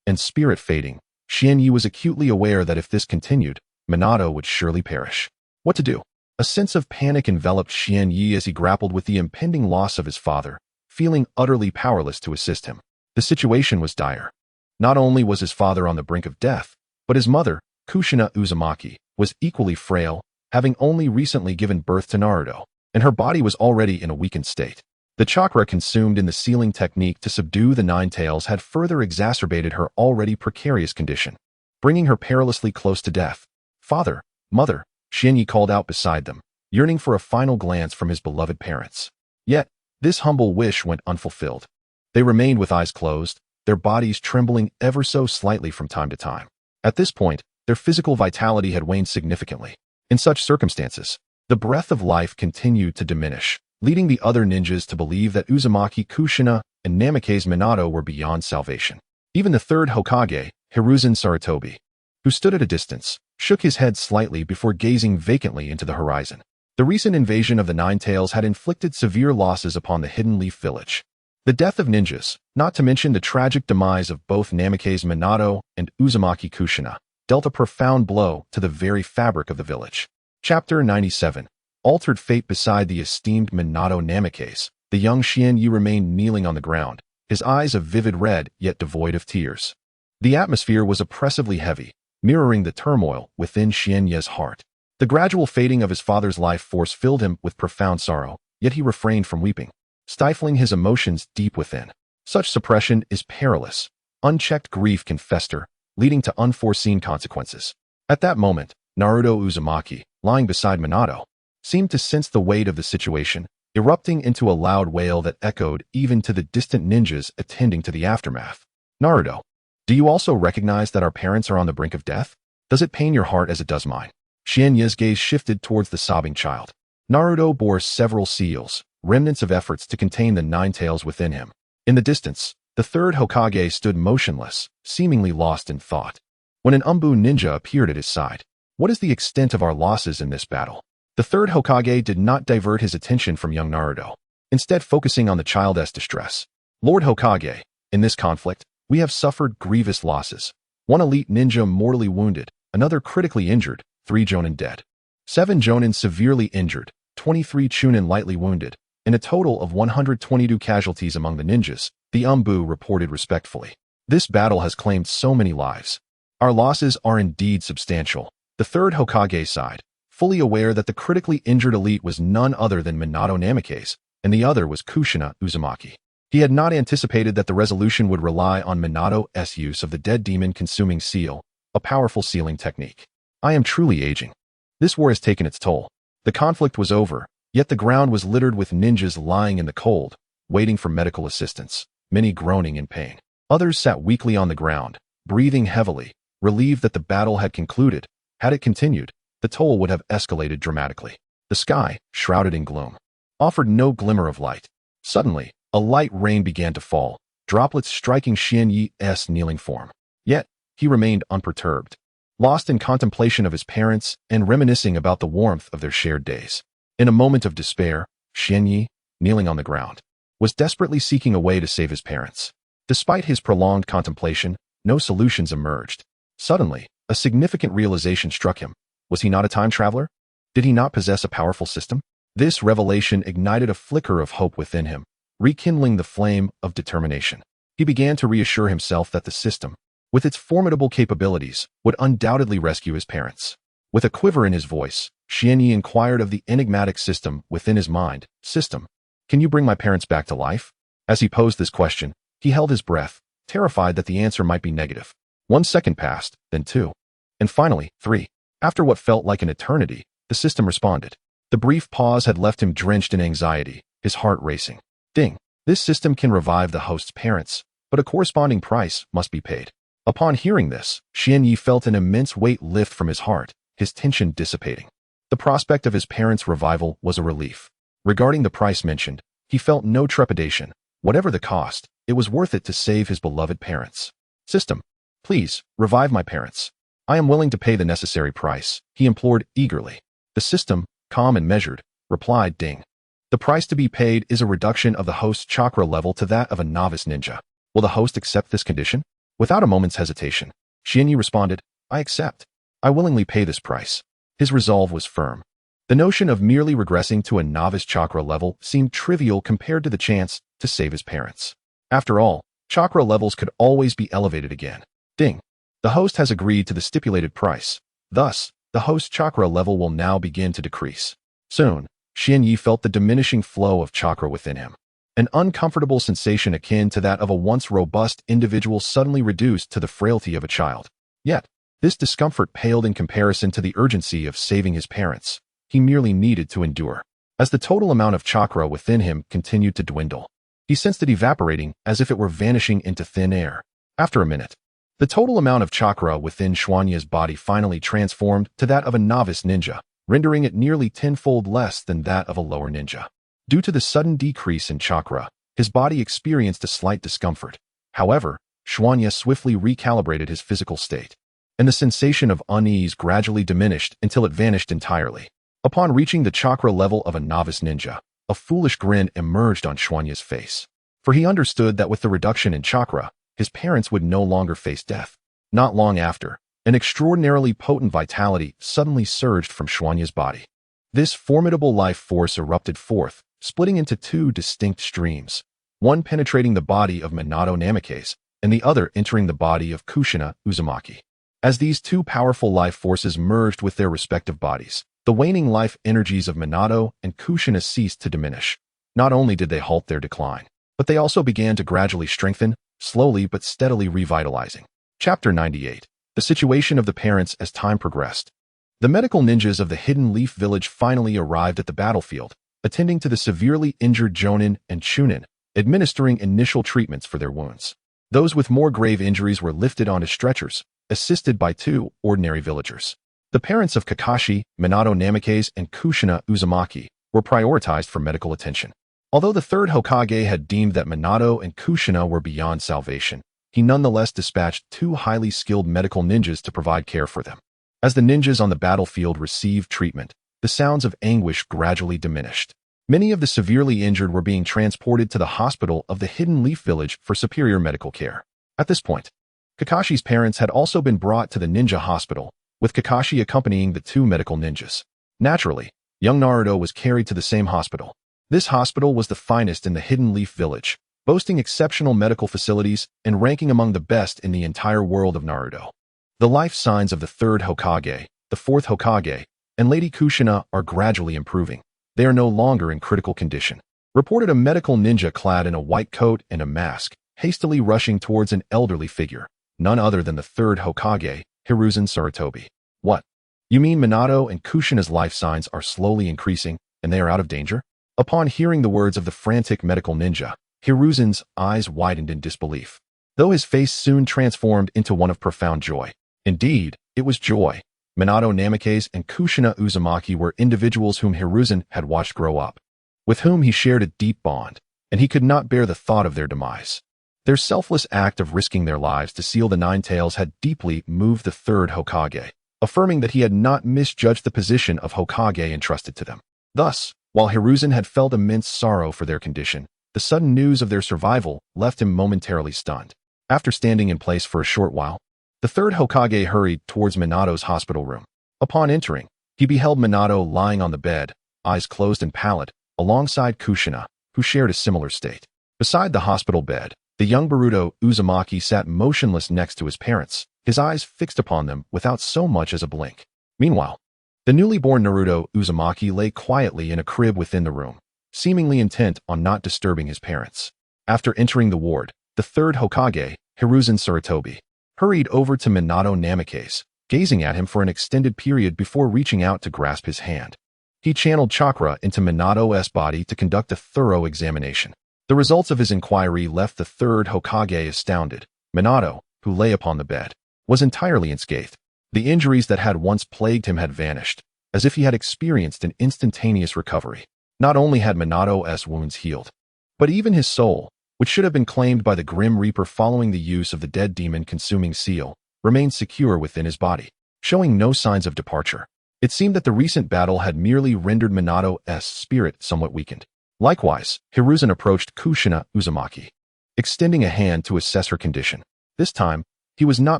and spirit fading, Xianyi was acutely aware that if this continued, Minato would surely perish. What to do? A sense of panic enveloped Xianyi as he grappled with the impending loss of his father, feeling utterly powerless to assist him. The situation was dire. Not only was his father on the brink of death, but his mother, Kushina Uzumaki, was equally frail, having only recently given birth to Naruto, and her body was already in a weakened state. The chakra consumed in the sealing technique to subdue the Nine-Tails had further exacerbated her already precarious condition, bringing her perilously close to death. Father, mother, Xianyi called out beside them, yearning for a final glance from his beloved parents. Yet, This humble wish went unfulfilled. They remained with eyes closed, their bodies trembling ever so slightly from time to time. At this point, their physical vitality had waned significantly. In such circumstances, the breath of life continued to diminish, leading the other ninjas to believe that Uzumaki Kushina and Namikaze Minato were beyond salvation. Even the third Hokage, Hiruzen Sarutobi, who stood at a distance, shook his head slightly before gazing vacantly into the horizon. The recent invasion of the Nine Tails had inflicted severe losses upon the Hidden Leaf Village. The death of ninjas, not to mention the tragic demise of both Namikaze Minato and Uzumaki Kushina, dealt a profound blow to the very fabric of the village. Chapter 97. Altered Fate. Beside the esteemed Minato Namikaze, the young Xianyi remained kneeling on the ground, his eyes a vivid red yet devoid of tears. The atmosphere was oppressively heavy, mirroring the turmoil within Xianyi's heart. The gradual fading of his father's life force filled him with profound sorrow, yet he refrained from weeping, stifling his emotions deep within. Such suppression is perilous. Unchecked grief can fester, leading to unforeseen consequences. At that moment, Naruto Uzumaki, lying beside Minato, seemed to sense the weight of the situation, erupting into a loud wail that echoed even to the distant ninjas attending to the aftermath. Naruto, do you also recognize that our parents are on the brink of death? Does it pain your heart as it does mine? Xianyi's gaze shifted towards the sobbing child. Naruto bore several seals, remnants of efforts to contain the Nine Tails within him. In the distance, the third Hokage stood motionless, seemingly lost in thought. When an Umbu ninja appeared at his side, what is the extent of our losses in this battle? The third Hokage did not divert his attention from young Naruto, instead focusing on the child's distress. Lord Hokage, in this conflict, we have suffered grievous losses. One elite ninja mortally wounded, another critically injured, 3 jonin dead. 7 jonin severely injured, 23 chunin lightly wounded, and a total of 122 casualties among the ninjas, the Umbu reported respectfully. This battle has claimed so many lives. Our losses are indeed substantial. The third Hokage sighed, fully aware that the critically injured elite was none other than Minato Namikaze, and the other was Kushina Uzumaki. He had not anticipated that the resolution would rely on Minato's use of the dead demon-consuming seal, a powerful sealing technique. I am truly aging. This war has taken its toll. The conflict was over, yet the ground was littered with ninjas lying in the cold, waiting for medical assistance, many groaning in pain. Others sat weakly on the ground, breathing heavily, relieved that the battle had concluded. Had it continued, the toll would have escalated dramatically. The sky, shrouded in gloom, offered no glimmer of light. Suddenly, a light rain began to fall, droplets striking Xianyi's kneeling form. Yet, he remained unperturbed, lost in contemplation of his parents and reminiscing about the warmth of their shared days. In a moment of despair, Xianyi, kneeling on the ground, was desperately seeking a way to save his parents. Despite his prolonged contemplation, no solutions emerged. Suddenly, a significant realization struck him. Was he not a time traveler? Did he not possess a powerful system? This revelation ignited a flicker of hope within him, rekindling the flame of determination. He began to reassure himself that the system, with its formidable capabilities, would undoubtedly rescue his parents. With a quiver in his voice, Xianyi inquired of the enigmatic system within his mind. System, can you bring my parents back to life? As he posed this question, he held his breath, terrified that the answer might be negative. 1 second passed, then 2. And finally, 3. After what felt like an eternity, the system responded. The brief pause had left him drenched in anxiety, his heart racing. Ding. This system can revive the host's parents, but a corresponding price must be paid. Upon hearing this, Xianyi felt an immense weight lift from his heart, his tension dissipating. The prospect of his parents' revival was a relief. Regarding the price mentioned, he felt no trepidation. Whatever the cost, it was worth it to save his beloved parents. System, please, revive my parents. I am willing to pay the necessary price, he implored eagerly. The system, calm and measured, replied, ding. The price to be paid is a reduction of the host's chakra level to that of a novice ninja. Will the host accept this condition? Without a moment's hesitation, Xianyi responded, I accept. I willingly pay this price. His resolve was firm. The notion of merely regressing to a novice chakra level seemed trivial compared to the chance to save his parents. After all, chakra levels could always be elevated again. Ding. The host has agreed to the stipulated price. Thus, the host's chakra level will now begin to decrease. Soon, Xianyi felt the diminishing flow of chakra within him. An uncomfortable sensation akin to that of a once robust individual suddenly reduced to the frailty of a child. Yet, this discomfort paled in comparison to the urgency of saving his parents. He merely needed to endure. as the total amount of chakra within him continued to dwindle. He sensed it evaporating as if it were vanishing into thin air. After a minute, the total amount of chakra within Xuanya's body finally transformed to that of a novice ninja, rendering it nearly tenfold less than that of a lower ninja. Due to the sudden decrease in chakra, his body experienced a slight discomfort. However, Xuanya swiftly recalibrated his physical state, and the sensation of unease gradually diminished until it vanished entirely. Upon reaching the chakra level of a novice ninja, a foolish grin emerged on Xuanya's face, for he understood that with the reduction in chakra, his parents would no longer face death. Not long after, an extraordinarily potent vitality suddenly surged from Xuanya's body. This formidable life force erupted forth, splitting into two distinct streams, one penetrating the body of Minato Namikaze, and the other entering the body of Kushina Uzumaki. As these two powerful life forces merged with their respective bodies, the waning life energies of Minato and Kushina ceased to diminish. Not only did they halt their decline, but they also began to gradually strengthen, slowly but steadily revitalizing. Chapter 98. The situation of the parents as time progressed. The medical ninjas of the Hidden Leaf Village finally arrived at the battlefield, attending to the severely injured Jonin and Chunin, administering initial treatments for their wounds. Those with more grave injuries were lifted onto stretchers, assisted by two ordinary villagers. The parents of Kakashi, Minato Namikaze, and Kushina Uzumaki were prioritized for medical attention. Although the third Hokage had deemed that Minato and Kushina were beyond salvation, he nonetheless dispatched two highly skilled medical ninjas to provide care for them. As the ninjas on the battlefield received treatment, the sounds of anguish gradually diminished. Many of the severely injured were being transported to the hospital of the Hidden Leaf Village for superior medical care. At this point, Kakashi's parents had also been brought to the ninja hospital, with Kakashi accompanying the two medical ninjas. Naturally, young Naruto was carried to the same hospital. This hospital was the finest in the Hidden Leaf Village, boasting exceptional medical facilities and ranking among the best in the entire world of Naruto. The life signs of the third Hokage, the fourth Hokage, and Lady Kushina are gradually improving. They are no longer in critical condition, reported a medical ninja clad in a white coat and a mask, hastily rushing towards an elderly figure, none other than the third Hokage, Hiruzen Sarutobi. What? You mean Minato and Kushina's life signs are slowly increasing, and they are out of danger? Upon hearing the words of the frantic medical ninja, Hiruzen's eyes widened in disbelief, though his face soon transformed into one of profound joy. Indeed, it was joy. Minato Namikaze and Kushina Uzumaki were individuals whom Hiruzen had watched grow up, with whom he shared a deep bond, and he could not bear the thought of their demise. Their selfless act of risking their lives to seal the Nine Tails had deeply moved the third Hokage, affirming that he had not misjudged the position of Hokage entrusted to them. Thus, while Hiruzen had felt immense sorrow for their condition, the sudden news of their survival left him momentarily stunned. After standing in place for a short while, the third Hokage hurried towards Minato's hospital room. Upon entering, he beheld Minato lying on the bed, eyes closed and pallid, alongside Kushina, who shared a similar state. Beside the hospital bed, the young Boruto Uzumaki sat motionless next to his parents, his eyes fixed upon them without so much as a blink. Meanwhile, the newly born Naruto Uzumaki lay quietly in a crib within the room, seemingly intent on not disturbing his parents. After entering the ward, the third Hokage, Hiruzen Sarutobi, hurried over to Minato Namikaze, gazing at him for an extended period before reaching out to grasp his hand. He channeled chakra into Minato's body to conduct a thorough examination. The results of his inquiry left the third Hokage astounded. Minato, who lay upon the bed, was entirely unscathed. The injuries that had once plagued him had vanished, as if he had experienced an instantaneous recovery. Not only had Minato's wounds healed, but even his soul, which should have been claimed by the Grim Reaper following the use of the dead demon-consuming seal, remained secure within his body, showing no signs of departure. It seemed that the recent battle had merely rendered Minato's spirit somewhat weakened. Likewise, Hiruzen approached Kushina Uzumaki, extending a hand to assess her condition. This time, he was not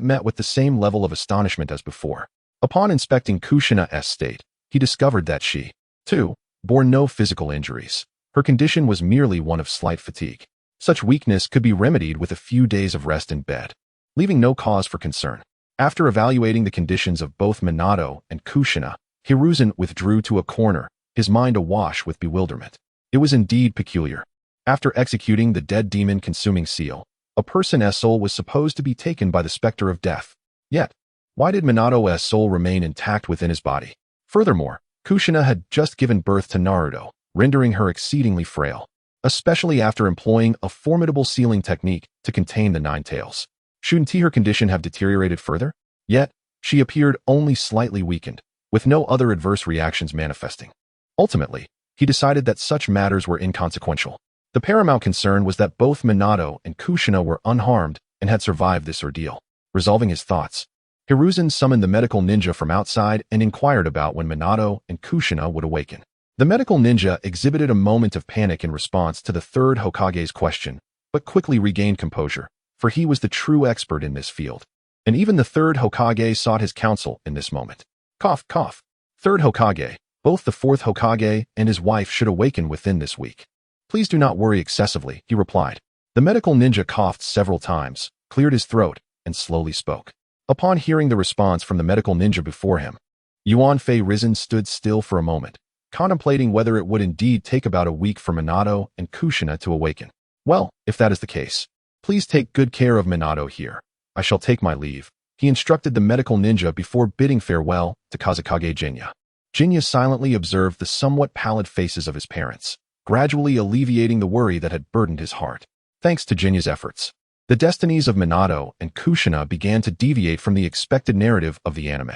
met with the same level of astonishment as before. Upon inspecting Kushina's state, he discovered that she, too, bore no physical injuries. Her condition was merely one of slight fatigue. Such weakness could be remedied with a few days of rest in bed, leaving no cause for concern. After evaluating the conditions of both Minato and Kushina, Hiruzen withdrew to a corner, his mind awash with bewilderment. It was indeed peculiar. After executing the dead demon-consuming seal, a person's soul was supposed to be taken by the specter of death. Yet, why did Minato's soul remain intact within his body? Furthermore, Kushina had just given birth to Naruto, rendering her exceedingly frail, especially after employing a formidable sealing technique to contain the nine tails. Shouldn't her condition have deteriorated further? Yet, she appeared only slightly weakened, with no other adverse reactions manifesting. Ultimately, he decided that such matters were inconsequential. The paramount concern was that both Minato and Kushina were unharmed and had survived this ordeal. Resolving his thoughts, Hiruzen summoned the medical ninja from outside and inquired about when Minato and Kushina would awaken. The medical ninja exhibited a moment of panic in response to the third Hokage's question, but quickly regained composure, for he was the true expert in this field. And even the third Hokage sought his counsel in this moment. Cough, cough. Third Hokage, both the fourth Hokage and his wife should awaken within this week. Please do not worry excessively, he replied. The medical ninja coughed several times, cleared his throat, and slowly spoke. Upon hearing the response from the medical ninja before him, Yuan Fei Risen stood still for a moment, contemplating whether it would indeed take about a week for Minato and Kushina to awaken. Well, if that is the case, please take good care of Minato here. I shall take my leave, he instructed the medical ninja before bidding farewell to Kazekage Jinya. Jinya silently observed the somewhat pallid faces of his parents, gradually alleviating the worry that had burdened his heart. Thanks to Jinya's efforts, the destinies of Minato and Kushina began to deviate from the expected narrative of the anime.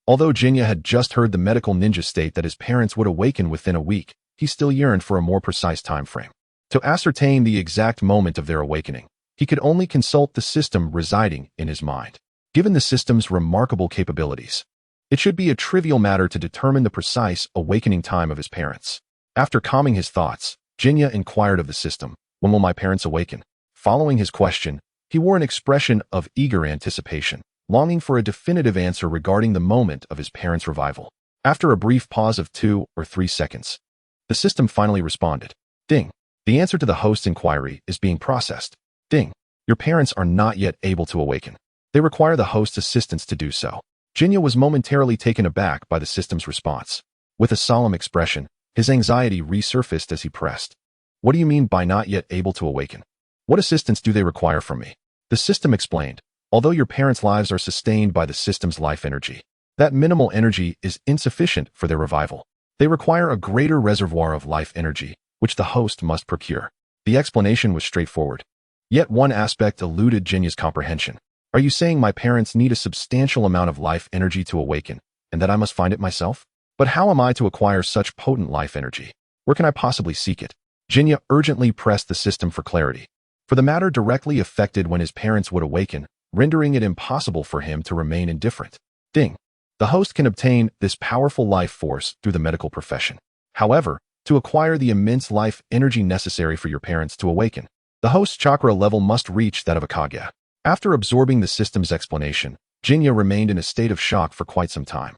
Although Jinya had just heard the medical ninja state that his parents would awaken within a week, he still yearned for a more precise time frame. To ascertain the exact moment of their awakening, he could only consult the system residing in his mind. Given the system's remarkable capabilities, it should be a trivial matter to determine the precise awakening time of his parents. After calming his thoughts, Jinya inquired of the system, "When will my parents awaken?" Following his question, he wore an expression of eager anticipation, longing for a definitive answer regarding the moment of his parents' revival. After a brief pause of 2 or 3 seconds, the system finally responded. Ding. The answer to the host's inquiry is being processed. Ding. Your parents are not yet able to awaken. They require the host's assistance to do so. Jinya was momentarily taken aback by the system's response. With a solemn expression, his anxiety resurfaced as he pressed. What do you mean by not yet able to awaken? What assistance do they require from me? The system explained. Although your parents' lives are sustained by the system's life energy, that minimal energy is insufficient for their revival. They require a greater reservoir of life energy, which the host must procure. The explanation was straightforward. Yet one aspect eluded Jinya's comprehension. Are you saying my parents need a substantial amount of life energy to awaken, and that I must find it myself? But how am I to acquire such potent life energy? Where can I possibly seek it? Jinya urgently pressed the system for clarity, for the matter directly affected when his parents would awaken, rendering it impossible for him to remain indifferent. Ding. The host can obtain this powerful life force through the medical profession. However, to acquire the immense life energy necessary for your parents to awaken, the host's chakra level must reach that of a Kage. After absorbing the system's explanation, Jinya remained in a state of shock for quite some time,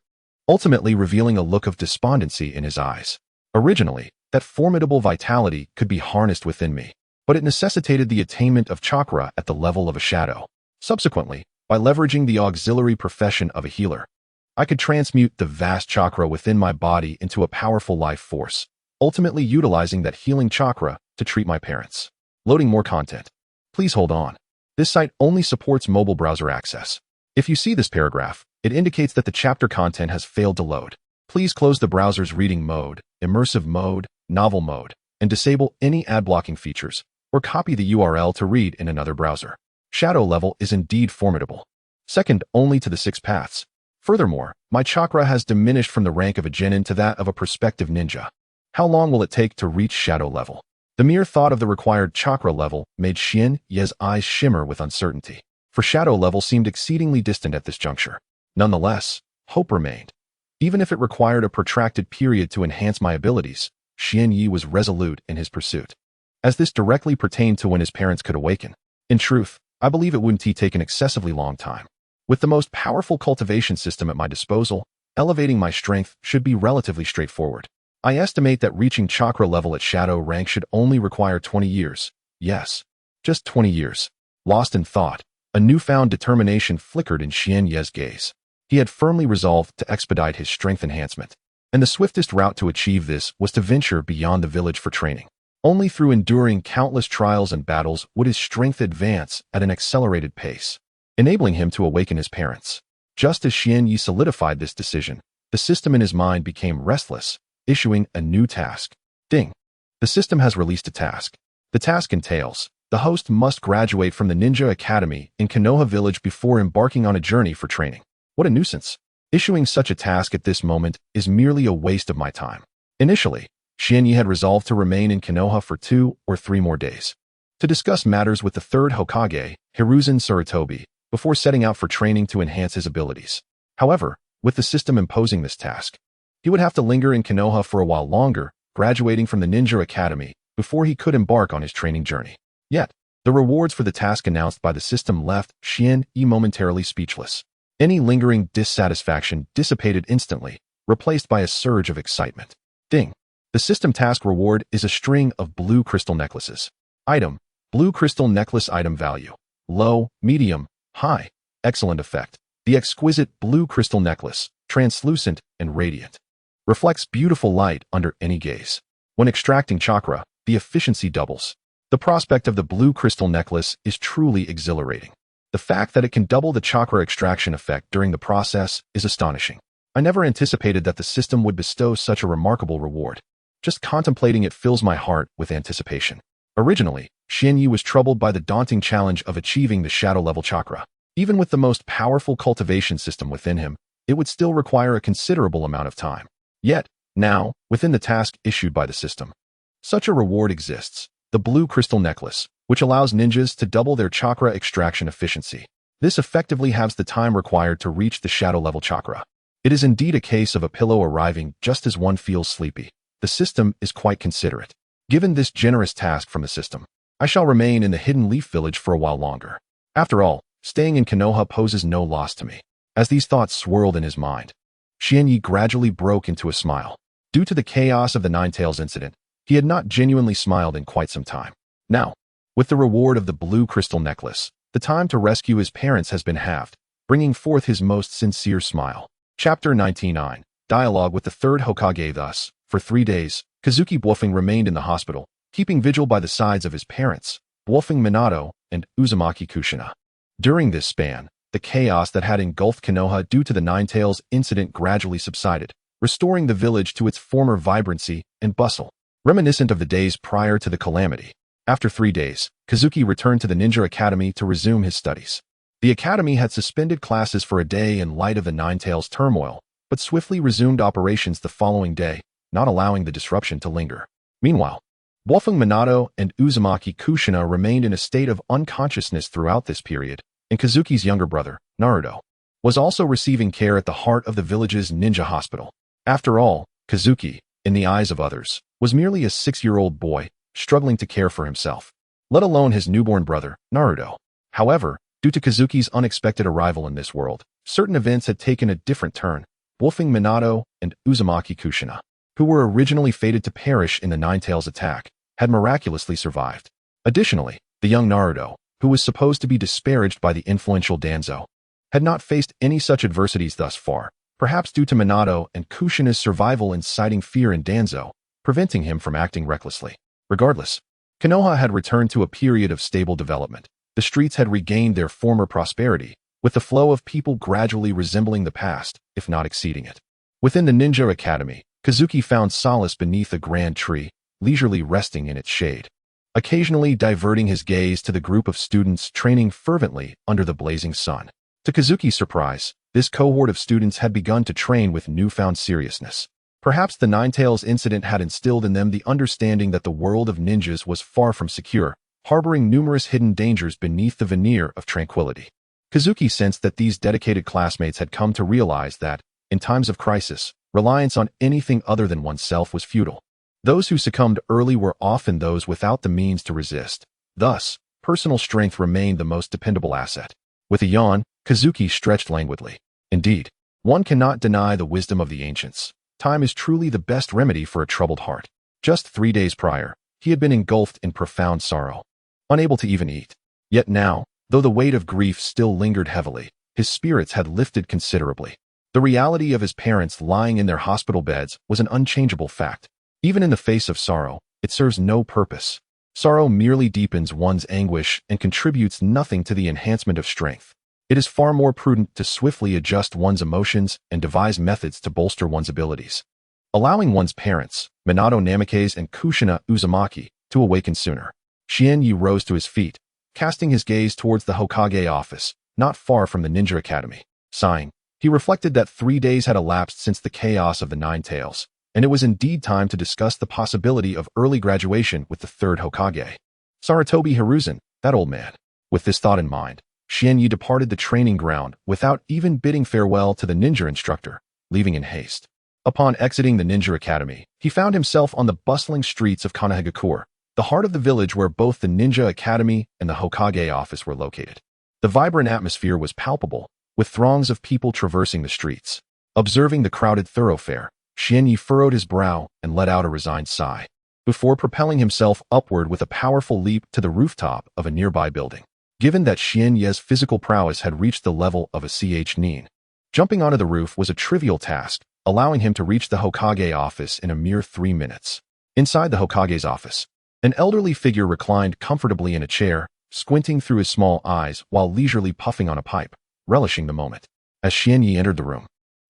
ultimately revealing a look of despondency in his eyes. Originally, that formidable vitality could be harnessed within me, but it necessitated the attainment of chakra at the level of a shadow. Subsequently, by leveraging the auxiliary profession of a healer, I could transmute the vast chakra within my body into a powerful life force, ultimately utilizing that healing chakra to treat my parents. Loading more content. Please hold on. This site only supports mobile browser access. If you see this paragraph, it indicates that the chapter content has failed to load. Please close the browser's reading mode, immersive mode, novel mode, and disable any ad blocking features, or copy the URL to read in another browser. Shadow level is indeed formidable, second only to the 6 paths. Furthermore, my chakra has diminished from the rank of a genin to that of a prospective ninja. How long will it take to reach shadow level? The mere thought of the required chakra level made Xian Ye's eyes shimmer with uncertainty, for shadow level seemed exceedingly distant at this juncture. Nonetheless, hope remained. Even if it required a protracted period to enhance my abilities, Xian Yi was resolute in his pursuit, as this directly pertained to when his parents could awaken. In truth, I believe it wouldn't take an excessively long time. With the most powerful cultivation system at my disposal, elevating my strength should be relatively straightforward. I estimate that reaching chakra level at shadow rank should only require 20 years. Yes, just 20 years. Lost in thought, a newfound determination flickered in Xian Ye's gaze. He had firmly resolved to expedite his strength enhancement, and the swiftest route to achieve this was to venture beyond the village for training. Only through enduring countless trials and battles would his strength advance at an accelerated pace, enabling him to awaken his parents. Just as Xian Yi solidified this decision, the system in his mind became restless, issuing a new task. Ding. The system has released a task. The task entails, the host must graduate from the Ninja Academy in Konoha Village before embarking on a journey for training. What a nuisance. Issuing such a task at this moment is merely a waste of my time. Initially, Xianyi had resolved to remain in Konoha for 2 or 3 more days, to discuss matters with the third Hokage, Hiruzen Sarutobi, before setting out for training to enhance his abilities. However, with the system imposing this task, he would have to linger in Konoha for a while longer, graduating from the Ninja Academy, before he could embark on his training journey. Yet, the rewards for the task announced by the system left Xianyi momentarily speechless. Any lingering dissatisfaction dissipated instantly, replaced by a surge of excitement. Ding. The system task reward is a string of blue crystal necklaces. Item: blue crystal necklace. Item value: low, medium, high. Excellent effect. The exquisite blue crystal necklace, translucent and radiant, reflects beautiful light under any gaze. When extracting chakra, the efficiency doubles. The prospect of the blue crystal necklace is truly exhilarating. The fact that it can double the chakra extraction effect during the process is astonishing. I never anticipated that the system would bestow such a remarkable reward. Just contemplating it fills my heart with anticipation. Originally, Xianyi was troubled by the daunting challenge of achieving the shadow-level chakra. Even with the most powerful cultivation system within him, it would still require a considerable amount of time. Yet, now, within the task issued by the system, such a reward exists: the blue crystal necklace, which allows ninjas to double their chakra extraction efficiency. This effectively halves the time required to reach the shadow-level chakra. It is indeed a case of a pillow arriving just as one feels sleepy. The system is quite considerate. Given this generous task from the system, I shall remain in the Hidden Leaf Village for a while longer. After all, staying in Konoha poses no loss to me. As these thoughts swirled in his mind, Xianyi gradually broke into a smile. Due to the chaos of the Ninetales incident, he had not genuinely smiled in quite some time. Now, with the reward of the blue crystal necklace, the time to rescue his parents has been halved, bringing forth his most sincere smile. Chapter 99. Dialogue with the third Hokage. Thus, for 3 days, Kazuki Bwofeng remained in the hospital, keeping vigil by the sides of his parents, Bwofeng Minato and Uzumaki Kushina. During this span, the chaos that had engulfed Konoha due to the Ninetales incident gradually subsided, restoring the village to its former vibrancy and bustle, reminiscent of the days prior to the calamity. After 3 days, Kazuki returned to the Ninja Academy to resume his studies. The academy had suspended classes for a day in light of the Ninetales turmoil, but swiftly resumed operations the following day, not allowing the disruption to linger. Meanwhile, Bwofeng Minato and Uzumaki Kushina remained in a state of unconsciousness throughout this period, and Kazuki's younger brother, Naruto, was also receiving care at the heart of the village's ninja hospital. After all, Kazuki, in the eyes of others, was merely a 6-year-old boy, struggling to care for himself, let alone his newborn brother, Naruto. However, due to Kazuki's unexpected arrival in this world, certain events had taken a different turn. Bwofeng Minato and Uzumaki Kushina, who were originally fated to perish in the Ninetales attack, had miraculously survived. Additionally, the young Naruto, who was supposed to be disparaged by the influential Danzo, had not faced any such adversities thus far, perhaps due to Minato and Kushina's survival inciting fear in Danzo, preventing him from acting recklessly. Regardless, Konoha had returned to a period of stable development. The streets had regained their former prosperity, with the flow of people gradually resembling the past, if not exceeding it. Within the Ninja Academy, Kazuki found solace beneath a grand tree, leisurely resting in its shade, occasionally diverting his gaze to the group of students training fervently under the blazing sun. To Kazuki's surprise, this cohort of students had begun to train with newfound seriousness. Perhaps the Ninetales incident had instilled in them the understanding that the world of ninjas was far from secure, harboring numerous hidden dangers beneath the veneer of tranquility. Kazuki sensed that these dedicated classmates had come to realize that, in times of crisis, reliance on anything other than oneself was futile. Those who succumbed early were often those without the means to resist. Thus, personal strength remained the most dependable asset. With a yawn, Kazuki stretched languidly. Indeed, one cannot deny the wisdom of the ancients. Time is truly the best remedy for a troubled heart. Just 3 days prior, he had been engulfed in profound sorrow, unable to even eat. Yet now, though the weight of grief still lingered heavily, his spirits had lifted considerably. The reality of his parents lying in their hospital beds was an unchangeable fact. Even in the face of sorrow, it serves no purpose. Sorrow merely deepens one's anguish and contributes nothing to the enhancement of strength. It is far more prudent to swiftly adjust one's emotions and devise methods to bolster one's abilities. Allowing one's parents, Minato Namikaze and Kushina Uzumaki, to awaken sooner. Xianyi rose to his feet, casting his gaze towards the Hokage office, not far from the ninja academy. Sighing, he reflected that 3 days had elapsed since the chaos of the Nine Tails, and it was indeed time to discuss the possibility of early graduation with the third Hokage. Sarutobi Hiruzen, that old man. With this thought in mind, Xianyi departed the training ground without even bidding farewell to the ninja instructor, leaving in haste. Upon exiting the ninja academy, he found himself on the bustling streets of Kanahagakure, the heart of the village where both the ninja academy and the Hokage office were located. The vibrant atmosphere was palpable, with throngs of people traversing the streets. Observing the crowded thoroughfare, Xianyi furrowed his brow and let out a resigned sigh, before propelling himself upward with a powerful leap to the rooftop of a nearby building. Given that Xianyi's physical prowess had reached the level of a nin, jumping onto the roof was a trivial task, allowing him to reach the Hokage office in a mere 3 minutes. Inside the Hokage's office, an elderly figure reclined comfortably in a chair, squinting through his small eyes while leisurely puffing on a pipe, relishing the moment. As Xianyi entered the room,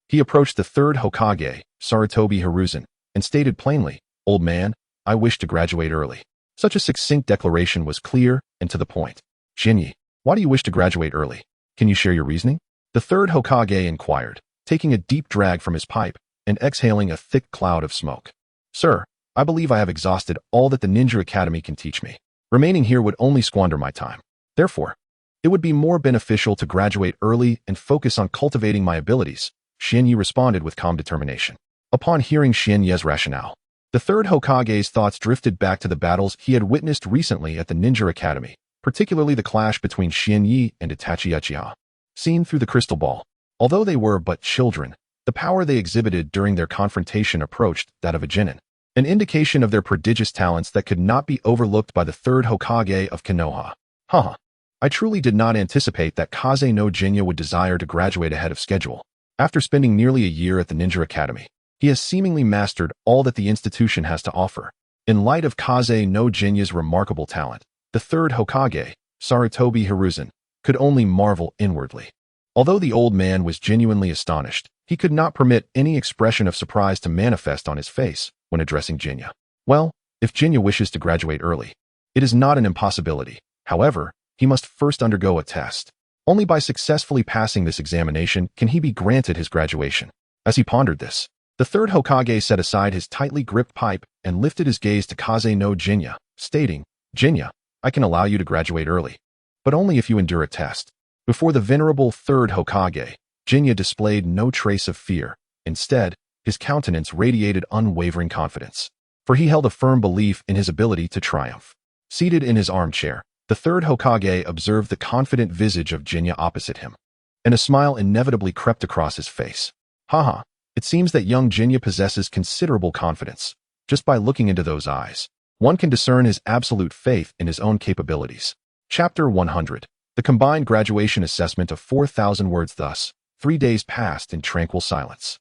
he approached the third Hokage, Sarutobi Hiruzen, and stated plainly, "Old man, I wish to graduate early." Such a succinct declaration was clear and to the point. "Xianyi, why do you wish to graduate early? Can you share your reasoning?" The third Hokage inquired, taking a deep drag from his pipe and exhaling a thick cloud of smoke. "Sir, I believe I have exhausted all that the Ninja Academy can teach me. Remaining here would only squander my time. Therefore, it would be more beneficial to graduate early and focus on cultivating my abilities," Xianyi responded with calm determination. Upon hearing Xianyi's rationale, the third Hokage's thoughts drifted back to the battles he had witnessed recently at the Ninja Academy, particularly the clash between Xianyi and Itachi Uchiha. Seen through the crystal ball, although they were but children, the power they exhibited during their confrontation approached that of a genin, an indication of their prodigious talents that could not be overlooked by the third Hokage of Konoha. Haha. I truly did not anticipate that Kaze no Jinya would desire to graduate ahead of schedule. After spending nearly a year at the Ninja Academy, he has seemingly mastered all that the institution has to offer. In light of Kaze no Jinya's remarkable talent, the third Hokage, Sarutobi Hiruzen, could only marvel inwardly. Although the old man was genuinely astonished, he could not permit any expression of surprise to manifest on his face when addressing Jinya. Well, if Jinya wishes to graduate early, it is not an impossibility. However, he must first undergo a test. Only by successfully passing this examination can he be granted his graduation. As he pondered this, the third Hokage set aside his tightly gripped pipe and lifted his gaze to Kaze no Jinya, stating, "Jinya, I can allow you to graduate early, but only if you endure a test." Before the venerable third Hokage, Jinya displayed no trace of fear. Instead, his countenance radiated unwavering confidence, for he held a firm belief in his ability to triumph. Seated in his armchair, the third Hokage observed the confident visage of Jinya opposite him, and a smile inevitably crept across his face. Haha, it seems that young Jinya possesses considerable confidence. Just by looking into those eyes, one can discern his absolute faith in his own capabilities. Chapter 100. The combined graduation assessment of 4,000 words. Thus, 3 days passed in tranquil silence.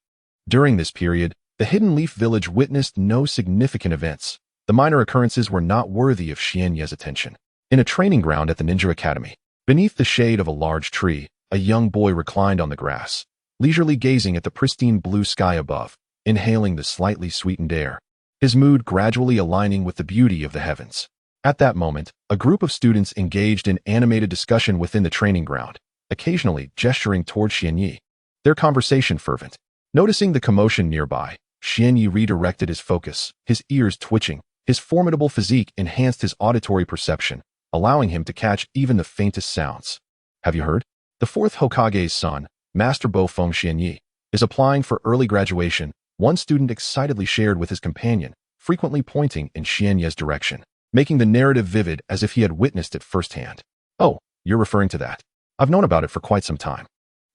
During this period, the Hidden Leaf Village witnessed no significant events. The minor occurrences were not worthy of Xianyi's attention. In a training ground at the Ninja Academy, beneath the shade of a large tree, a young boy reclined on the grass, leisurely gazing at the pristine blue sky above, inhaling the slightly sweetened air, his mood gradually aligning with the beauty of the heavens. At that moment, a group of students engaged in animated discussion within the training ground, occasionally gesturing toward Xianyi, their conversation fervent. Noticing the commotion nearby, Xianyi redirected his focus, his ears twitching. His formidable physique enhanced his auditory perception, allowing him to catch even the faintest sounds. Have you heard? The fourth Hokage's son, Master Bofeng Xianyi, is applying for early graduation, one student excitedly shared with his companion, frequently pointing in Xianyi's direction, making the narrative vivid as if he had witnessed it firsthand. "Oh, you're referring to that. I've known about it for quite some time.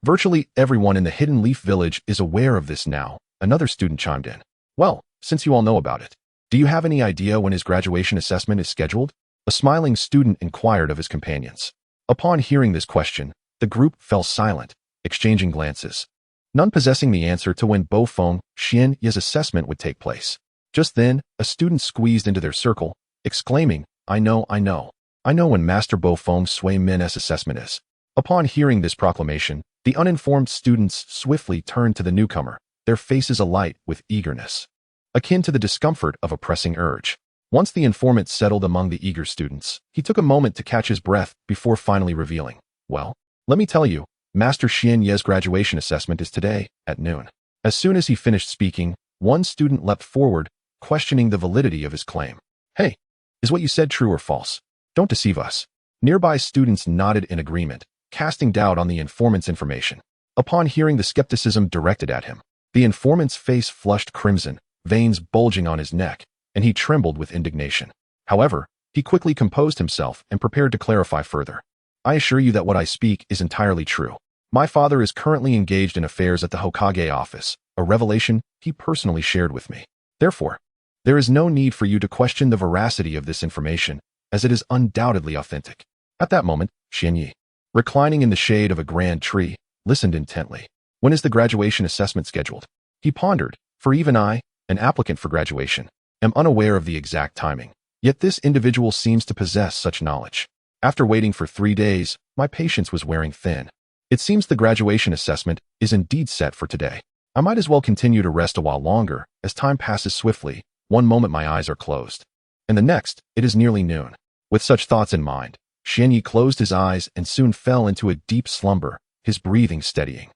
Virtually everyone in the Hidden Leaf Village is aware of this now," another student chimed in. "Well, since you all know about it, do you have any idea when his graduation assessment is scheduled?" A smiling student inquired of his companions. Upon hearing this question, the group fell silent, exchanging glances, none possessing the answer to when Bofeng Xianyi's assessment would take place. Just then, a student squeezed into their circle, exclaiming, I know when Master Bofeng Xianyi's assessment is." Upon hearing this proclamation, the uninformed students swiftly turned to the newcomer, their faces alight with eagerness. akin to the discomfort of a pressing urge. Once the informant settled among the eager students, he took a moment to catch his breath before finally revealing, "Well, let me tell you, Master Xian Ye's graduation assessment is today, at noon." As soon as he finished speaking, one student leapt forward, questioning the validity of his claim. "Hey, is what you said true or false? Don't deceive us." Nearby students nodded in agreement, casting doubt on the informant's information. Upon hearing the skepticism directed at him, the informant's face flushed crimson, veins bulging on his neck, and he trembled with indignation. However, he quickly composed himself and prepared to clarify further. "I assure you that what I speak is entirely true. My father is currently engaged in affairs at the Hokage office, a revelation he personally shared with me. Therefore, there is no need for you to question the veracity of this information, as it is undoubtedly authentic." At that moment, Xian Yi, reclining in the shade of a grand tree, listened intently. "When is the graduation assessment scheduled?" He pondered, for even I, an applicant for graduation, am unaware of the exact timing. Yet this individual seems to possess such knowledge. After waiting for 3 days, my patience was wearing thin. It seems the graduation assessment is indeed set for today. I might as well continue to rest a while longer, as time passes swiftly. One moment my eyes are closed, and the next, it is nearly noon. With such thoughts in mind, Xian Yi closed his eyes and soon fell into a deep slumber, his breathing steadying.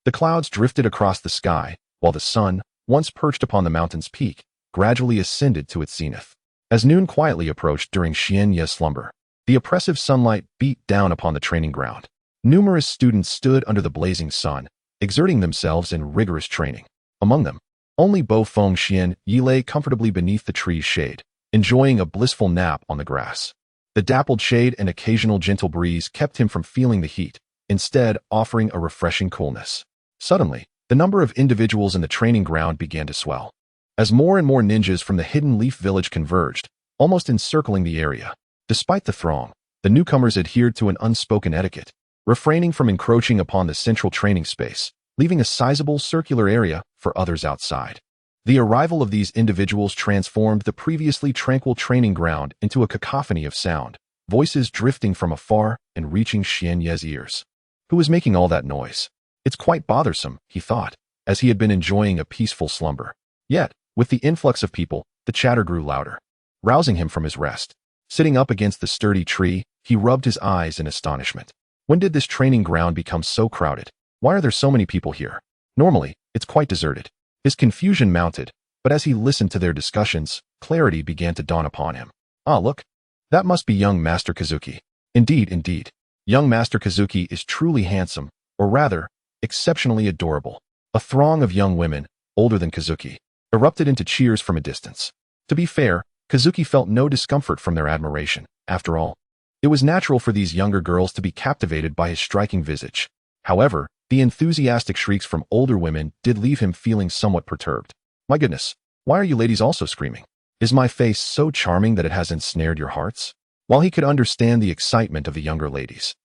The clouds drifted across the sky, while the sun, once perched upon the mountain's peak, gradually ascended to its zenith. As noon quietly approached during Xian Yi's slumber, the oppressive sunlight beat down upon the training ground. Numerous students stood under the blazing sun, exerting themselves in rigorous training. Among them, only Bo-Feng Xian Yi lay comfortably beneath the tree's shade, enjoying a blissful nap on the grass. The dappled shade and occasional gentle breeze kept him from feeling the heat, instead offering a refreshing coolness. Suddenly, the number of individuals in the training ground began to swell. As more and more ninjas from the Hidden Leaf Village converged, almost encircling the area. Despite the throng, the newcomers adhered to an unspoken etiquette, refraining from encroaching upon the central training space, leaving a sizable circular area for others outside. The arrival of these individuals transformed the previously tranquil training ground into a cacophony of sound, voices drifting from afar and reaching Xian Ye's ears. Who was making all that noise? It's quite bothersome, he thought, as he had been enjoying a peaceful slumber. Yet, with the influx of people, the chatter grew louder, rousing him from his rest. Sitting up against the sturdy tree, he rubbed his eyes in astonishment. When did this training ground become so crowded? Why are there so many people here? Normally, it's quite deserted. His confusion mounted, but as he listened to their discussions, clarity began to dawn upon him. Ah, look, that must be young Master Kazuki. Indeed. Young Master Kazuki is truly handsome, or rather, exceptionally adorable. A throng of young women, older than Kazuki, erupted into cheers from a distance. To be fair, Kazuki felt no discomfort from their admiration. After all, it was natural for these younger girls to be captivated by his striking visage. However, the enthusiastic shrieks from older women did leave him feeling somewhat perturbed. My goodness, why are you ladies also screaming? Is my face so charming that it has ensnared your hearts? While he could understand the excitement of the younger ladies,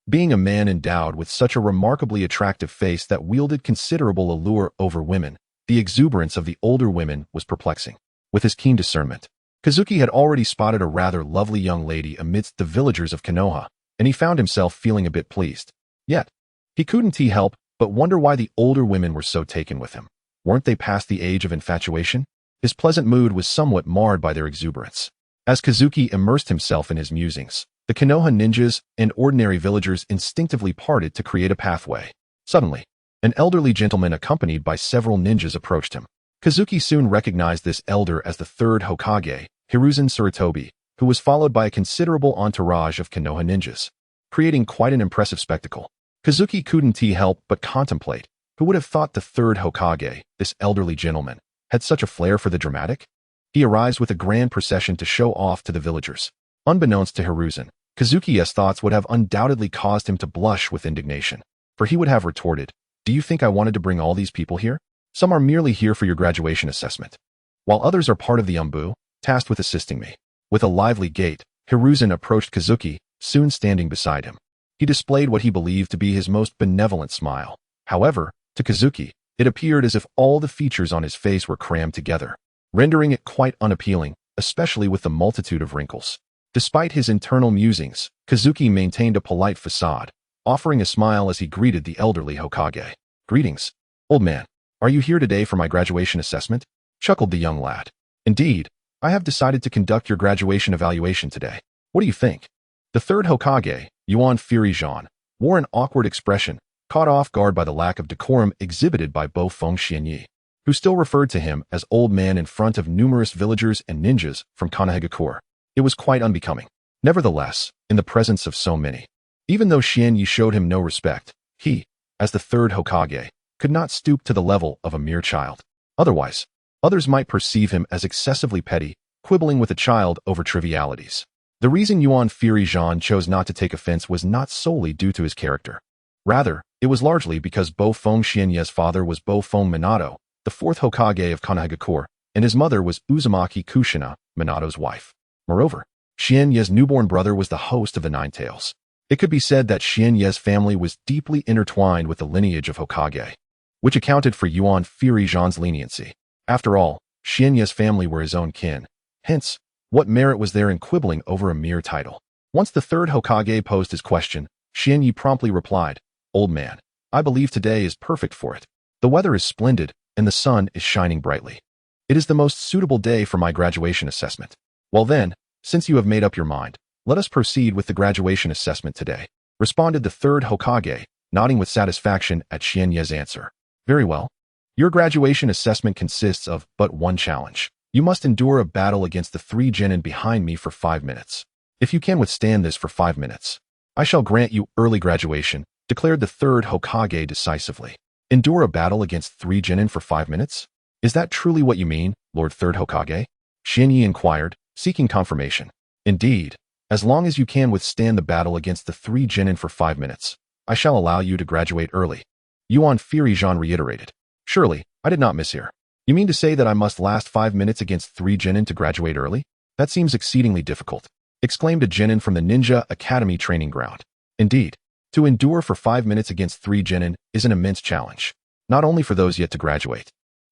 being a man endowed with such a remarkably attractive face that wielded considerable allure over women, the exuberance of the older women was perplexing. With his keen discernment, Kazuki had already spotted a rather lovely young lady amidst the villagers of Konoha, and he found himself feeling a bit pleased. Yet, he couldn't help but wonder why the older women were so taken with him. Weren't they past the age of infatuation? His pleasant mood was somewhat marred by their exuberance. As Kazuki immersed himself in his musings, the Konoha ninjas and ordinary villagers instinctively parted to create a pathway. Suddenly, an elderly gentleman accompanied by several ninjas approached him. Kazuki soon recognized this elder as the third Hokage, Hiruzen Tsurutobi, who was followed by a considerable entourage of Konoha ninjas, creating quite an impressive spectacle. Kazuki couldn't help but contemplate, who would have thought the third Hokage, this elderly gentleman, had such a flair for the dramatic? He arrives with a grand procession to show off to the villagers. Unbeknownst to Hiruzen, Kazuki's thoughts would have undoubtedly caused him to blush with indignation, for he would have retorted, "Do you think I wanted to bring all these people here? Some are merely here for your graduation assessment, while others are part of the umbu, tasked with assisting me." With a lively gait, Hiruzen approached Kazuki, soon standing beside him. He displayed what he believed to be his most benevolent smile. However, to Kazuki, it appeared as if all the features on his face were crammed together, rendering it quite unappealing, especially with the multitude of wrinkles. Despite his internal musings, Kazuki maintained a polite facade, offering a smile as he greeted the elderly Hokage. "Greetings, old man. Are you here today for my graduation assessment?" chuckled the young lad. Indeed, I have decided to conduct your graduation evaluation today. What do you think? The third Hokage, Yuan Firijan, wore an awkward expression, caught off guard by the lack of decorum exhibited by Bo-Feng Xianyi, who still referred to him as old man in front of numerous villagers and ninjas from Konohagakure. It was quite unbecoming. Nevertheless, in the presence of so many, even though Xianyi showed him no respect, he, as the third Hokage, could not stoop to the level of a mere child. Otherwise, others might perceive him as excessively petty, quibbling with a child over trivialities. The reason Yuan Firijan chose not to take offense was not solely due to his character. Rather, it was largely because Bo-Feng Xianyi's father was Bo-Feng Minato, the fourth Hokage of Konohagakure, and his mother was Uzumaki Kushina, Minato's wife. Moreover, Xianyi's newborn brother was the host of the Nine Tails. It could be said that Xianyi's family was deeply intertwined with the lineage of Hokage, which accounted for Yuan Firijan's leniency. After all, Xianyi's family were his own kin. Hence, what merit was there in quibbling over a mere title? Once the third Hokage posed his question, Xianyi promptly replied, "Old man, I believe today is perfect for it. The weather is splendid, and the sun is shining brightly. It is the most suitable day for my graduation assessment." "Well then, since you have made up your mind, let us proceed with the graduation assessment today," responded the third Hokage, nodding with satisfaction at Xianyi's answer. "Very well. Your graduation assessment consists of but one challenge. You must endure a battle against the 3 genin behind me for 5 minutes. If you can withstand this for 5 minutes, I shall grant you early graduation," declared the third Hokage decisively. "Endure a battle against 3 genin for 5 minutes? Is that truly what you mean, Lord Third Hokage?" Xianyi inquired, seeking confirmation. "Indeed, as long as you can withstand the battle against the 3 genin for 5 minutes, I shall allow you to graduate early," Yuan Firijan reiterated. "Surely, I did not mishear. You mean to say that I must last 5 minutes against 3 genin to graduate early? That seems exceedingly difficult," exclaimed a genin from the Ninja Academy training ground. "Indeed, to endure for 5 minutes against 3 genin is an immense challenge, not only for those yet to graduate,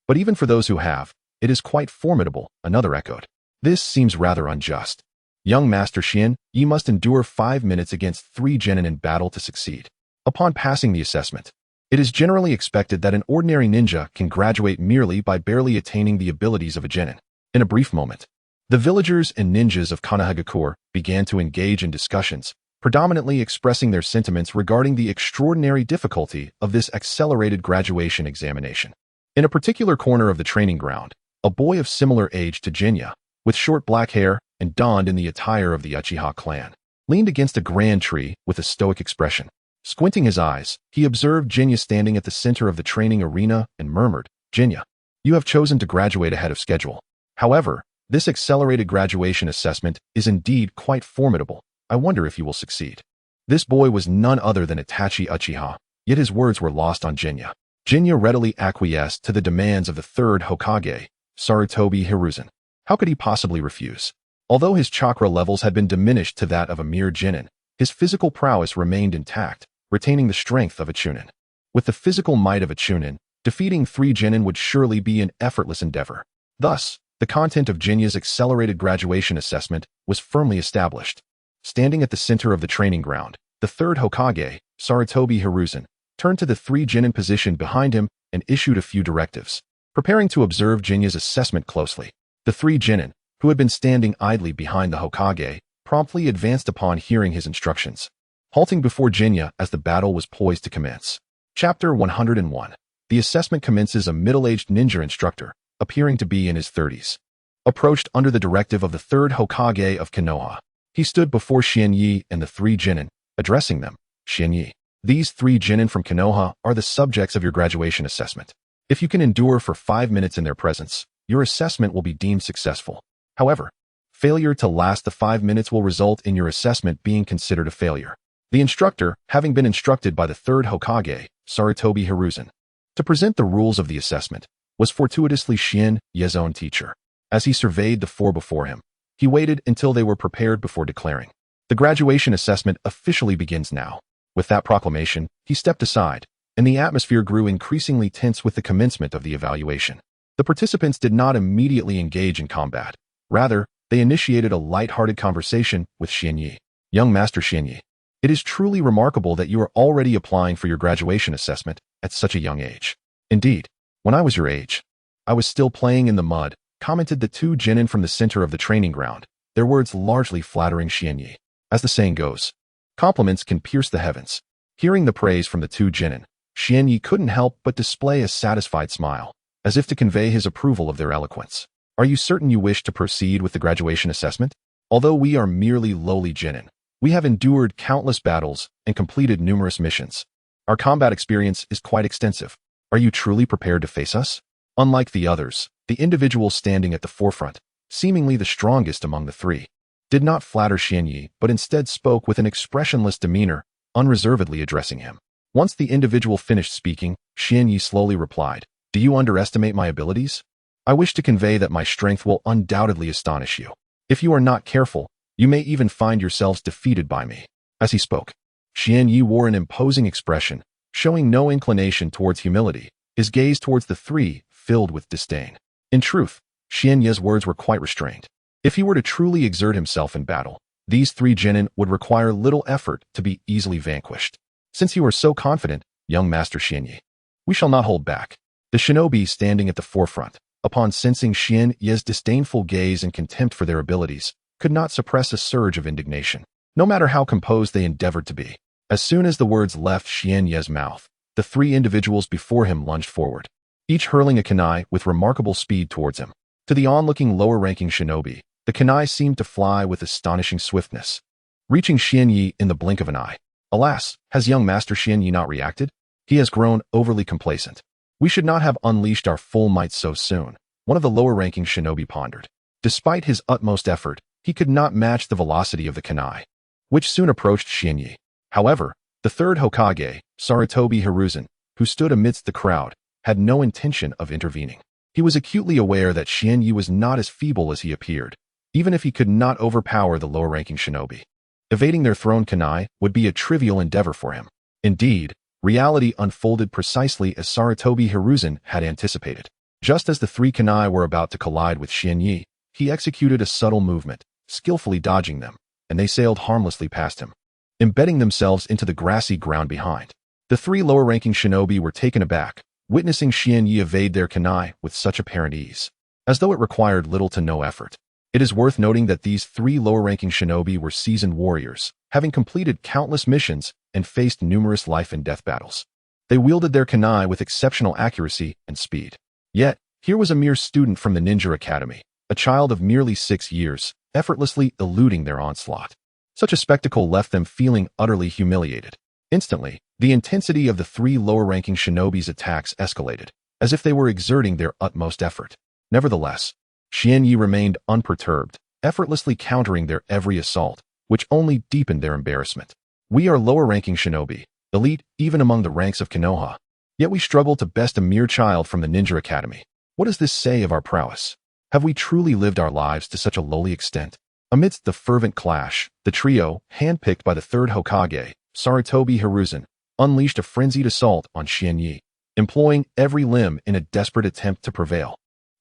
but even for those who have. It is quite formidable," another echoed. "This seems rather unjust. Young Master Xian, ye must endure 5 minutes against 3 genin in battle to succeed. Upon passing the assessment, it is generally expected that an ordinary ninja can graduate merely by barely attaining the abilities of a genin." In a brief moment, the villagers and ninjas of Konohagakure began to engage in discussions, predominantly expressing their sentiments regarding the extraordinary difficulty of this accelerated graduation examination. In a particular corner of the training ground, a boy of similar age to Jinya, with short black hair and donned in the attire of the Uchiha clan, leaned against a grand tree with a stoic expression. Squinting his eyes, he observed Jinya standing at the center of the training arena and murmured, "Jinya, you have chosen to graduate ahead of schedule. However, this accelerated graduation assessment is indeed quite formidable. I wonder if you will succeed." This boy was none other than Itachi Uchiha, yet his words were lost on Jinya. Jinya readily acquiesced to the demands of the third Hokage, Sarutobi Hiruzen. How could he possibly refuse? Although his chakra levels had been diminished to that of a mere genin, his physical prowess remained intact, retaining the strength of a chunin. With the physical might of a chunin, defeating 3 genin would surely be an effortless endeavor. Thus, the content of Jinya's accelerated graduation assessment was firmly established. Standing at the center of the training ground, the third Hokage, Sarutobi Hiruzen, turned to the 3 genin position behind him and issued a few directives. Preparing to observe Jinya's assessment closely, the 3 genin, who had been standing idly behind the Hokage, promptly advanced upon hearing his instructions, halting before Jinya as the battle was poised to commence. Chapter 101. The assessment commences. A middle-aged ninja instructor, appearing to be in his 30s, approached under the directive of the third Hokage of Konoha. He stood before Xianyi and the 3 genin, addressing them. "Xianyi, these 3 genin from Konoha are the subjects of your graduation assessment. If you can endure for 5 minutes in their presence, your assessment will be deemed successful. However, failure to last the 5 minutes will result in your assessment being considered a failure." The instructor, having been instructed by the third Hokage, Sarutobi Hiruzen, to present the rules of the assessment, was fortuitously Xianyi's own teacher. As he surveyed the 4 before him, he waited until they were prepared before declaring, "The graduation assessment officially begins now." With that proclamation, he stepped aside, and the atmosphere grew increasingly tense with the commencement of the evaluation. The participants did not immediately engage in combat. Rather, they initiated a light-hearted conversation with Xianyi. "Young Master Xianyi, it is truly remarkable that you are already applying for your graduation assessment at such a young age. Indeed, when I was your age, I was still playing in the mud, commented the two genin from the center of the training ground, their words largely flattering Xianyi. As the saying goes, compliments can pierce the heavens. Hearing the praise from the two genin, Xianyi couldn't help but display a satisfied smile, as if to convey his approval of their eloquence. Are you certain you wish to proceed with the graduation assessment? Although we are merely lowly genin, we have endured countless battles and completed numerous missions. Our combat experience is quite extensive. Are you truly prepared to face us? Unlike the others, the individual standing at the forefront, seemingly the strongest among the three, did not flatter Xianyi but instead spoke with an expressionless demeanor, unreservedly addressing him. Once the individual finished speaking, Xianyi slowly replied, "Do you underestimate my abilities? I wish to convey that my strength will undoubtedly astonish you. If you are not careful, you may even find yourselves defeated by me." As he spoke, Xianyi wore an imposing expression, showing no inclination towards humility, his gaze towards the three filled with disdain. In truth, Xianyi's words were quite restrained. If he were to truly exert himself in battle, these three genin would require little effort to be easily vanquished. Since you are so confident, young Master Xianyi, we shall not hold back. The shinobi standing at the forefront, upon sensing Xianyi's disdainful gaze and contempt for their abilities, could not suppress a surge of indignation, no matter how composed they endeavored to be. As soon as the words left Xianyi's mouth, the three individuals before him lunged forward, each hurling a kunai with remarkable speed towards him. To the onlooking lower-ranking shinobi, the kunai seemed to fly with astonishing swiftness, reaching Xianyi in the blink of an eye. Alas, has young Master Xianyi not reacted? He has grown overly complacent. We should not have unleashed our full might so soon, one of the lower-ranking shinobi pondered. Despite his utmost effort, he could not match the velocity of the kunai, which soon approached Xianyi. However, the third Hokage, Sarutobi Hiruzen, who stood amidst the crowd, had no intention of intervening. He was acutely aware that Xianyi was not as feeble as he appeared, even if he could not overpower the lower-ranking shinobi. Evading their thrown kunai would be a trivial endeavor for him. Indeed, reality unfolded precisely as Sarutobi Hiruzen had anticipated. Just as the three kunai were about to collide with Xianyi, he executed a subtle movement, skillfully dodging them, and they sailed harmlessly past him, embedding themselves into the grassy ground behind. The three lower-ranking shinobi were taken aback, witnessing Xianyi evade their kunai with such apparent ease, as though it required little to no effort. It is worth noting that these three lower-ranking shinobi were seasoned warriors, having completed countless missions and faced numerous life and death battles. They wielded their kunai with exceptional accuracy and speed. Yet, here was a mere student from the ninja academy, a child of merely 6 years, effortlessly eluding their onslaught. Such a spectacle left them feeling utterly humiliated. Instantly, the intensity of the three lower-ranking shinobi's attacks escalated, as if they were exerting their utmost effort. Nevertheless, Xianyi remained unperturbed, effortlessly countering their every assault, which only deepened their embarrassment. We are lower-ranking shinobi, elite even among the ranks of Konoha, yet we struggle to best a mere child from the ninja academy. What does this say of our prowess? Have we truly lived our lives to such a lowly extent? Amidst the fervent clash, the trio, handpicked by the third Hokage, Sarutobi Hiruzen, unleashed a frenzied assault on Xianyi, employing every limb in a desperate attempt to prevail.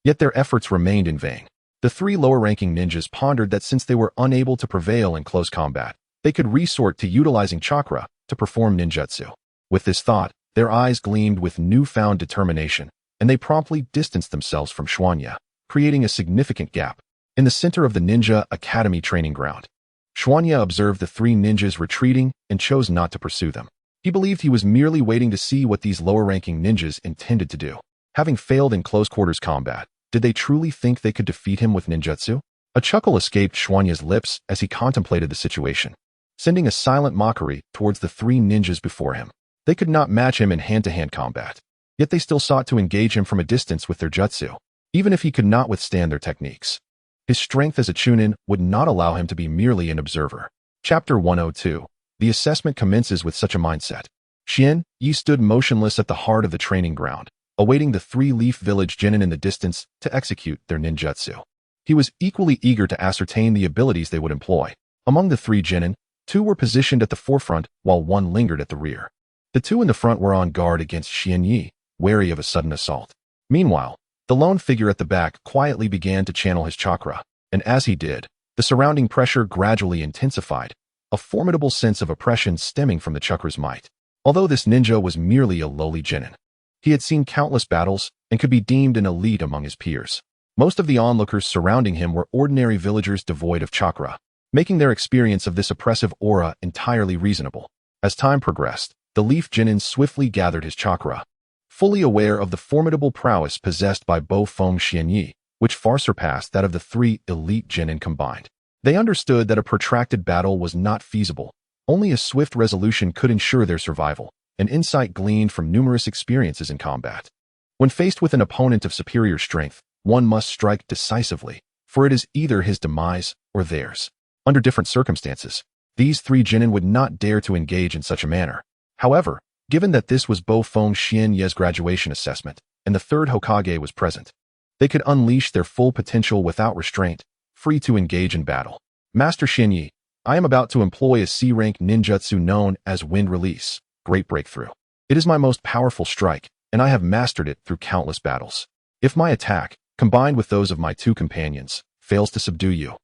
Yet their efforts remained in vain. The three lower-ranking ninjas pondered that since they were unable to prevail in close combat, they could resort to utilizing chakra to perform ninjutsu. With this thought, their eyes gleamed with newfound determination, and they promptly distanced themselves from Xuanya, creating a significant gap. In the center of the Ninja Academy training ground, Xuanya observed the three ninjas retreating and chose not to pursue them. He believed he was merely waiting to see what these lower-ranking ninjas intended to do. Having failed in close-quarters combat, did they truly think they could defeat him with ninjutsu? A chuckle escaped Xuanya's lips as he contemplated the situation, sending a silent mockery towards the three ninjas before him. They could not match him in hand-to-hand combat, yet they still sought to engage him from a distance with their jutsu, even if he could not withstand their techniques. His strength as a chunin would not allow him to be merely an observer. Chapter 102. The assessment commences with such a mindset. Xianyi stood motionless at the heart of the training ground, awaiting the three-leaf village genin in the distance to execute their ninjutsu. He was equally eager to ascertain the abilities they would employ. Among the three genin, 2 were positioned at the forefront while 1 lingered at the rear. The 2 in the front were on guard against Xianyi, wary of a sudden assault. Meanwhile, the lone figure at the back quietly began to channel his chakra, and as he did, the surrounding pressure gradually intensified, a formidable sense of oppression stemming from the chakra's might. Although this ninja was merely a lowly genin, he had seen countless battles and could be deemed an elite among his peers. Most of the onlookers surrounding him were ordinary villagers devoid of chakra, making their experience of this oppressive aura entirely reasonable. As time progressed, the leaf genin swiftly gathered his chakra, fully aware of the formidable prowess possessed by Bo Feng Xianyi, which far surpassed that of the 3 elite genin combined. They understood that a protracted battle was not feasible. Only a swift resolution could ensure their survival, an insight gleaned from numerous experiences in combat. When faced with an opponent of superior strength, one must strike decisively, for it is either his demise or theirs. Under different circumstances, these 3 genin would not dare to engage in such a manner. However, given that this was Bo Feng Xianyi's graduation assessment, and the 3rd Hokage was present, they could unleash their full potential without restraint, free to engage in battle. Master Xianyi, I am about to employ a C-rank ninjutsu known as Wind Release, Great Breakthrough. It is my most powerful strike, and I have mastered it through countless battles. If my attack, combined with those of my 2 companions, fails to subdue you,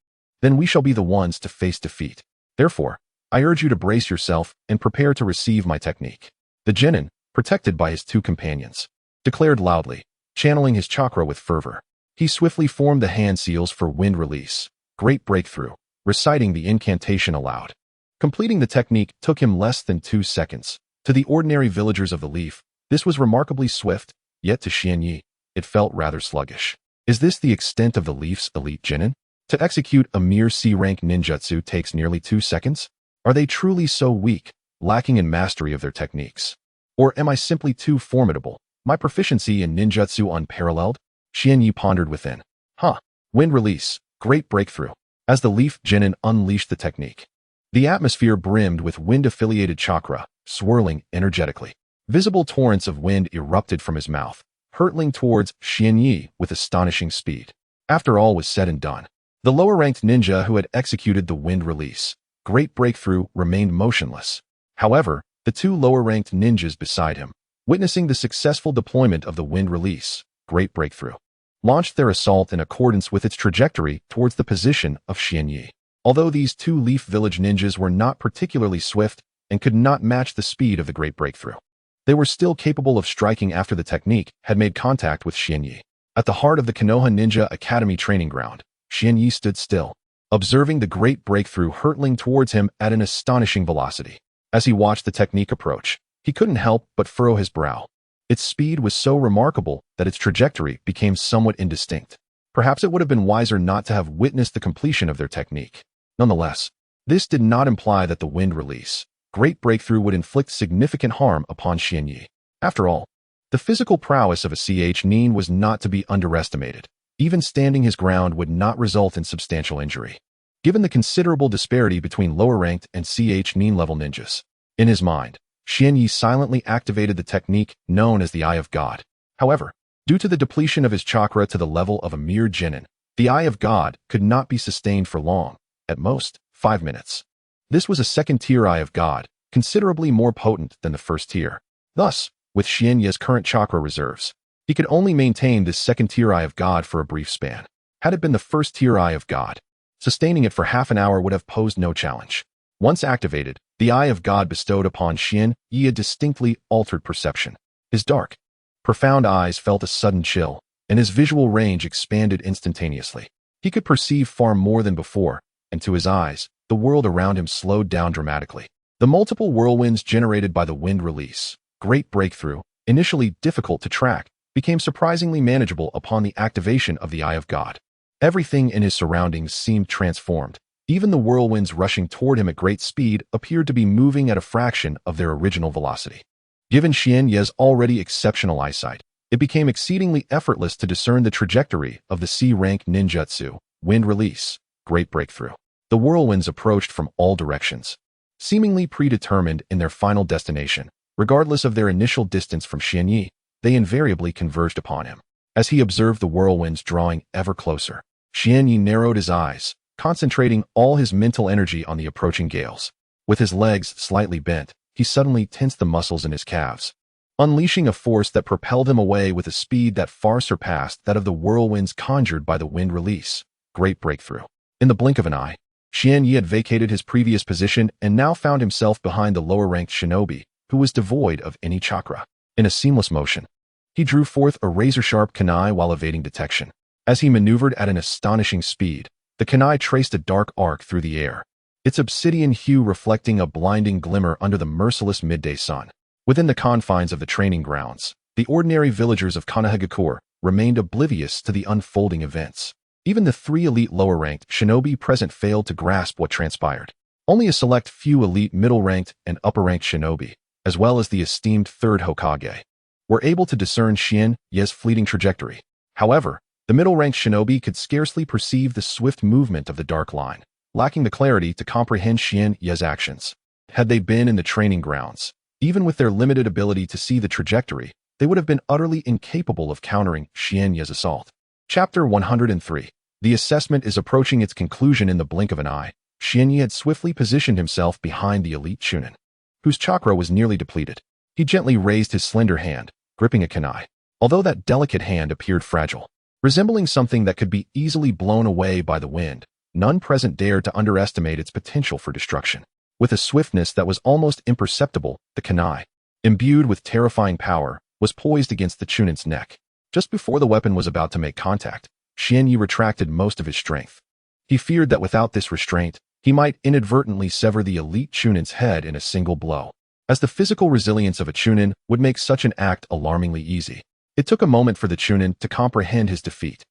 then we shall be the ones to face defeat. Therefore, I urge you to brace yourself and prepare to receive my technique. The genin, protected by his 2 companions, declared loudly, channeling his chakra with fervor. He swiftly formed the hand seals for Wind Release, Great Breakthrough, reciting the incantation aloud. Completing the technique took him less than 2 seconds. To the ordinary villagers of the Leaf, this was remarkably swift, yet to Xianyi, it felt rather sluggish. Is this the extent of the Leaf's elite genin? To execute a mere C-rank ninjutsu takes nearly 2 seconds? Are they truly so weak, lacking in mastery of their techniques? Or am I simply too formidable, my proficiency in ninjutsu unparalleled? Xianyi pondered within. Wind Release, Great Breakthrough. As the Leaf genin unleashed the technique, the atmosphere brimmed with wind-affiliated chakra, swirling energetically. Visible torrents of wind erupted from his mouth, hurtling towards Xianyi with astonishing speed. After all was said and done, the lower-ranked ninja who had executed the Wind Release, Great Breakthrough, remained motionless. However, the 2 lower-ranked ninjas beside him, witnessing the successful deployment of the Wind Release, Great Breakthrough, launched their assault in accordance with its trajectory towards the position of Xianyi. Although these 2 Leaf Village ninjas were not particularly swift and could not match the speed of the Great Breakthrough, they were still capable of striking after the technique had made contact with Xianyi. At the heart of the Konoha Ninja Academy training ground, Xianyi stood still, observing the Great Breakthrough hurtling towards him at an astonishing velocity. As he watched the technique approach, he couldn't help but furrow his brow. Its speed was so remarkable that its trajectory became somewhat indistinct. Perhaps it would have been wiser not to have witnessed the completion of their technique. Nonetheless, this did not imply that the Wind Release, Great Breakthrough, would inflict significant harm upon Xianyi. After all, the physical prowess of a nin was not to be underestimated. Even standing his ground would not result in substantial injury. Given the considerable disparity between lower-ranked and nin-level ninjas, in his mind, Xianyi silently activated the technique known as the Eye of God. However, due to the depletion of his chakra to the level of a mere genin, the Eye of God could not be sustained for long, at most, 5 minutes. This was a second-tier Eye of God, considerably more potent than the first tier. Thus, with Xianyi's current chakra reserves, he could only maintain this second-tier Eye of God for a brief span. Had it been the first-tier Eye of God, sustaining it for half an hour would have posed no challenge. Once activated, the Eye of God bestowed upon Xianyi a distinctly altered perception. His dark, profound eyes felt a sudden chill, and his visual range expanded instantaneously. He could perceive far more than before, and to his eyes, the world around him slowed down dramatically. The multiple whirlwinds generated by the Wind Release, Great Breakthrough, initially difficult to track, became surprisingly manageable upon the activation of the Eye of God. Everything in his surroundings seemed transformed. Even the whirlwinds rushing toward him at great speed appeared to be moving at a fraction of their original velocity. Given Xianyi's already exceptional eyesight, it became exceedingly effortless to discern the trajectory of the C-rank ninjutsu, Wind Release, Great Breakthrough. The whirlwinds approached from all directions, seemingly predetermined in their final destination. Regardless of their initial distance from Xianyi, they invariably converged upon him. As he observed the whirlwinds drawing ever closer, Xianyi narrowed his eyes, concentrating all his mental energy on the approaching gales. With his legs slightly bent, he suddenly tensed the muscles in his calves, unleashing a force that propelled him away with a speed that far surpassed that of the whirlwinds conjured by the Wind Release, Great Breakthrough. In the blink of an eye, Xianyi had vacated his previous position and now found himself behind the lower-ranked shinobi, who was devoid of any chakra. In a seamless motion, He drew forth a razor-sharp kunai while evading detection. As he maneuvered at an astonishing speed, the kunai traced a dark arc through the air, its obsidian hue reflecting a blinding glimmer under the merciless midday sun. Within the confines of the training grounds, the ordinary villagers of Konohagakure remained oblivious to the unfolding events. Even the 3 elite lower-ranked shinobi present failed to grasp what transpired. Only a select few elite middle-ranked and upper-ranked shinobi, as well as the esteemed 3rd Hokage, were able to discern Xian Ye's fleeting trajectory. However, the middle-ranked shinobi could scarcely perceive the swift movement of the dark line, lacking the clarity to comprehend Xian Ye's actions. Had they been in the training grounds, even with their limited ability to see the trajectory, they would have been utterly incapable of countering Xian Ye's assault. Chapter 103. The assessment is approaching its conclusion. In the blink of an eye, Xian Ye had swiftly positioned himself behind the elite Chunin, whose chakra was nearly depleted. He gently raised his slender hand, gripping a kunai. Although that delicate hand appeared fragile, resembling something that could be easily blown away by the wind, none present dared to underestimate its potential for destruction. With a swiftness that was almost imperceptible, the kunai, imbued with terrifying power, was poised against the Chunin's neck. Just before the weapon was about to make contact, Xian Ye retracted most of his strength. He feared that without this restraint, he might inadvertently sever the elite Chunin's head in a single blow. As the physical resilience of a Chunin would make such an act alarmingly easy, it took a moment for the Chunin to comprehend his defeat.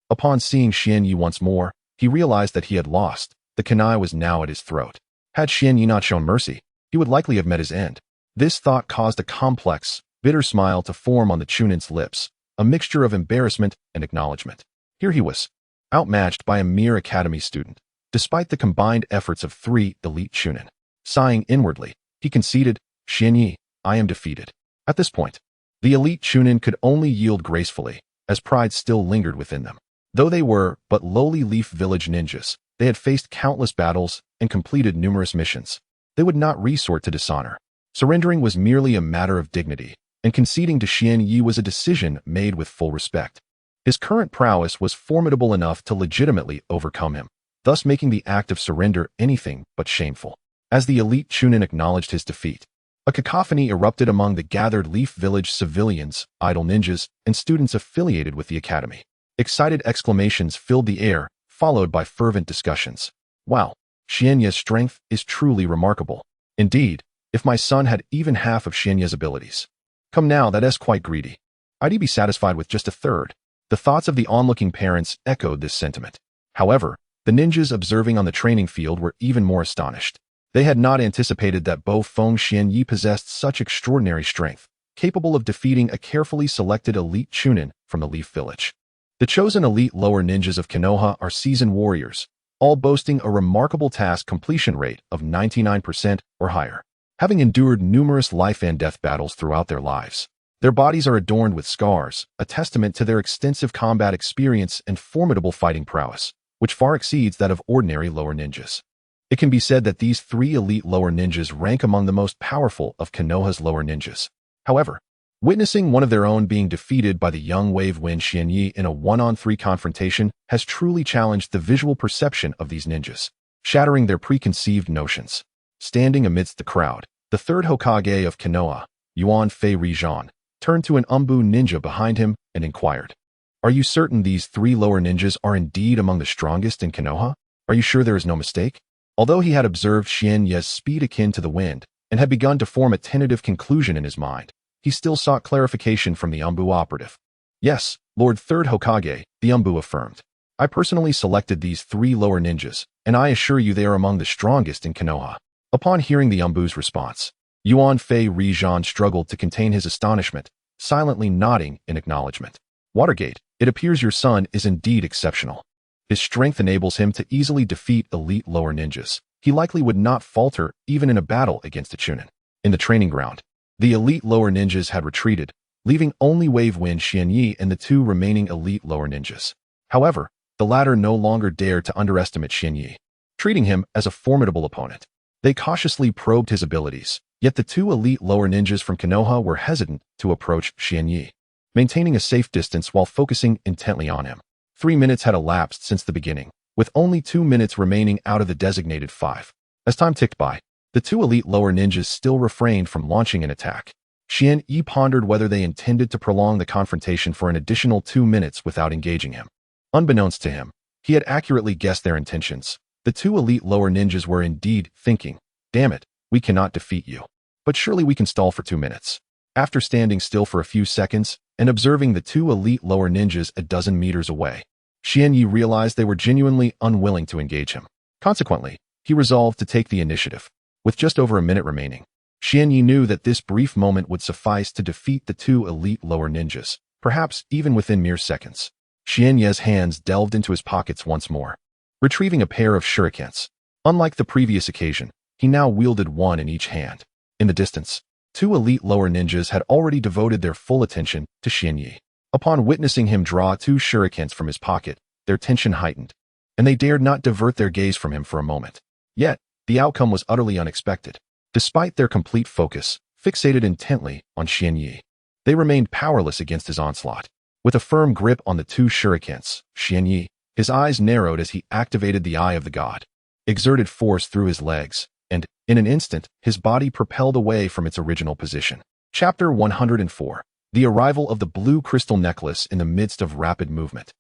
Upon seeing Xian Ye once more, he realized that he had lost. The kunai was now at his throat. Had Xian Ye not shown mercy, he would likely have met his end. This thought caused a complex, bitter smile to form on the Chunin's lips, a mixture of embarrassment and acknowledgement. Here he was, outmatched by a mere academy student, despite the combined efforts of 3 elite Chunin. Sighing inwardly, he conceded, "Xian Ye, I am defeated." At this point, the elite Chunin could only yield gracefully, as pride still lingered within them. Though they were but lowly Leaf Village ninjas, they had faced countless battles and completed numerous missions. They would not resort to dishonor. Surrendering was merely a matter of dignity, and conceding to Xian Ye was a decision made with full respect. His current prowess was formidable enough to legitimately overcome him, thus making the act of surrender anything but shameful. As the elite Chunin acknowledged his defeat, a cacophony erupted among the gathered Leaf Village civilians, idle ninjas, and students affiliated with the academy. Excited exclamations filled the air, followed by fervent discussions. "Wow, Xian Ye's strength is truly remarkable. Indeed, if my son had even half of Xian Ye's abilities. Come now, that is quite greedy. I'd be satisfied with just a third." The thoughts of the onlooking parents echoed this sentiment. However, the ninjas observing on the training field were even more astonished. They had not anticipated that Bo Feng Xian Ye possessed such extraordinary strength, capable of defeating a carefully selected elite Chunin from the Leaf Village. The chosen elite lower ninjas of Konoha are seasoned warriors, all boasting a remarkable task completion rate of 99% or higher. Having endured numerous life and death battles throughout their lives, their bodies are adorned with scars, a testament to their extensive combat experience and formidable fighting prowess, which far exceeds that of ordinary lower ninjas. It can be said that these 3 elite lower ninjas rank among the most powerful of Konoha's lower ninjas. However, witnessing one of their own being defeated by the young wave wind Xian Ye in a 1-on-3 confrontation has truly challenged the visual perception of these ninjas, shattering their preconceived notions. Standing amidst the crowd, the 3rd Hokage of Konoha, Yuan Fei Rijan, turned to an Umbu ninja behind him and inquired, "Are you certain these 3 lower ninjas are indeed among the strongest in Konoha? Are you sure there is no mistake?" Although he had observed Xian Ye's speed akin to the wind and had begun to form a tentative conclusion in his mind, he still sought clarification from the Umbu operative. "Yes, Lord 3rd Hokage," the Umbu affirmed. "I personally selected these 3 lower ninjas, and I assure you they are among the strongest in Konoha." Upon hearing the Umbu's response, Yuan Fei Rijan struggled to contain his astonishment, silently nodding in acknowledgement. "Watergate, it appears your son is indeed exceptional. His strength enables him to easily defeat elite lower ninjas. He likely would not falter even in a battle against a Chunin." In the training ground, the elite lower ninjas had retreated, leaving only Wave Wind Xian Ye and the 2 remaining elite lower ninjas. However, the latter no longer dared to underestimate Xian Ye, treating him as a formidable opponent. They cautiously probed his abilities, yet the 2 elite lower ninjas from Konoha were hesitant to approach Xian Ye, maintaining a safe distance while focusing intently on him. 3 minutes had elapsed since the beginning, with only 2 minutes remaining out of the designated 5. As time ticked by, the 2 elite lower ninjas still refrained from launching an attack. Xian Yi pondered whether they intended to prolong the confrontation for an additional 2 minutes without engaging him. Unbeknownst to him, he had accurately guessed their intentions. The two elite lower ninjas were indeed thinking, "Damn it, we cannot defeat you. But surely we can stall for 2 minutes." After standing still for a few seconds and observing the two elite lower ninjas a dozen meters away, Xian Yi realized they were genuinely unwilling to engage him. Consequently, he resolved to take the initiative. With just over a minute remaining, Xian Yi knew that this brief moment would suffice to defeat the two elite lower ninjas, perhaps even within mere seconds. Xian Yi's hands delved into his pockets once more, retrieving a pair of shurikens. Unlike the previous occasion, he now wielded one in each hand. In the distance, two elite lower ninjas had already devoted their full attention to Xian Yi. Upon witnessing him draw two shurikens from his pocket, their tension heightened, and they dared not divert their gaze from him for a moment. Yet, the outcome was utterly unexpected. Despite their complete focus, fixated intently on Xian Yi, they remained powerless against his onslaught. With a firm grip on the two shurikens, Xian Yi, his eyes narrowed as he activated the Eye of the God, exerted force through his legs, and, in an instant, his body propelled away from its original position. Chapter 104. The arrival of the blue crystal necklace in the midst of rapid movement.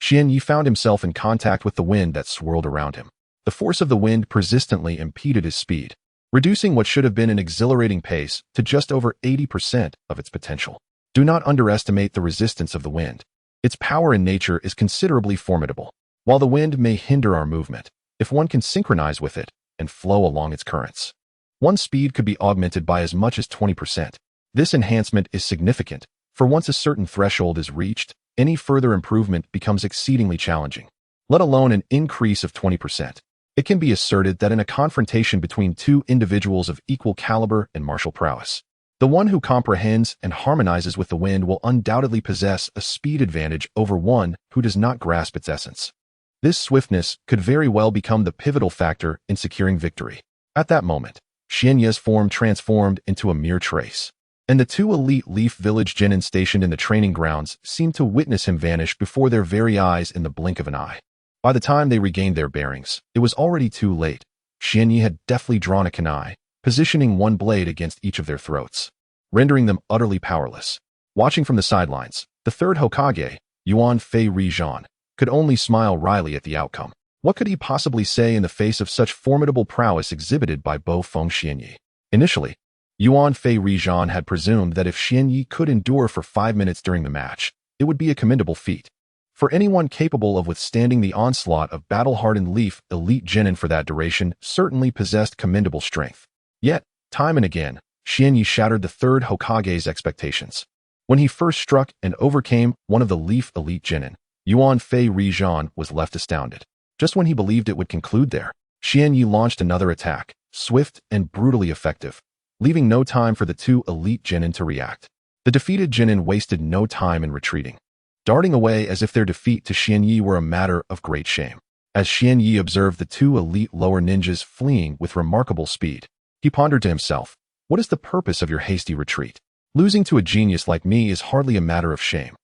Xian Yi found himself in contact with the wind that swirled around him. The force of the wind persistently impeded his speed, reducing what should have been an exhilarating pace to just over 80% of its potential. Do not underestimate the resistance of the wind. Its power in nature is considerably formidable. While the wind may hinder our movement, if one can synchronize with it and flow along its currents, one's speed could be augmented by as much as 20%. This enhancement is significant, for once a certain threshold is reached, any further improvement becomes exceedingly challenging, let alone an increase of 20%. It can be asserted that in a confrontation between two individuals of equal caliber and martial prowess, the one who comprehends and harmonizes with the wind will undoubtedly possess a speed advantage over one who does not grasp its essence. This swiftness could very well become the pivotal factor in securing victory. At that moment, Xian Yi's form transformed into a mere trace, and the two elite Leaf Village genin stationed in the training grounds seemed to witness him vanish before their very eyes in the blink of an eye. By the time they regained their bearings, it was already too late. Xian Yi had deftly drawn a kunai, positioning one blade against each of their throats, rendering them utterly powerless. Watching from the sidelines, the third Hokage, Yuan Fei Rizhan, could only smile wryly at the outcome. What could he possibly say in the face of such formidable prowess exhibited by Bo Feng Xian Yi? Initially, Yuan Fei Rizhan had presumed that if Xian Yi could endure for 5 minutes during the match, it would be a commendable feat. For anyone capable of withstanding the onslaught of battle-hardened Leaf elite genin for that duration certainly possessed commendable strength. Yet, time and again, Xian Yi shattered the third Hokage's expectations. When he first struck and overcame one of the Leaf elite genin, Yuan Fei Rizhan was left astounded. Just when he believed it would conclude there, Xian Yi launched another attack, swift and brutally effective, leaving no time for the two elite genin to react. The defeated genin wasted no time in retreating, darting away as if their defeat to Xian Yi were a matter of great shame. As Xian Yi observed the two elite lower ninjas fleeing with remarkable speed, he pondered to himself, "What is the purpose of your hasty retreat? Losing to a genius like me is hardly a matter of shame.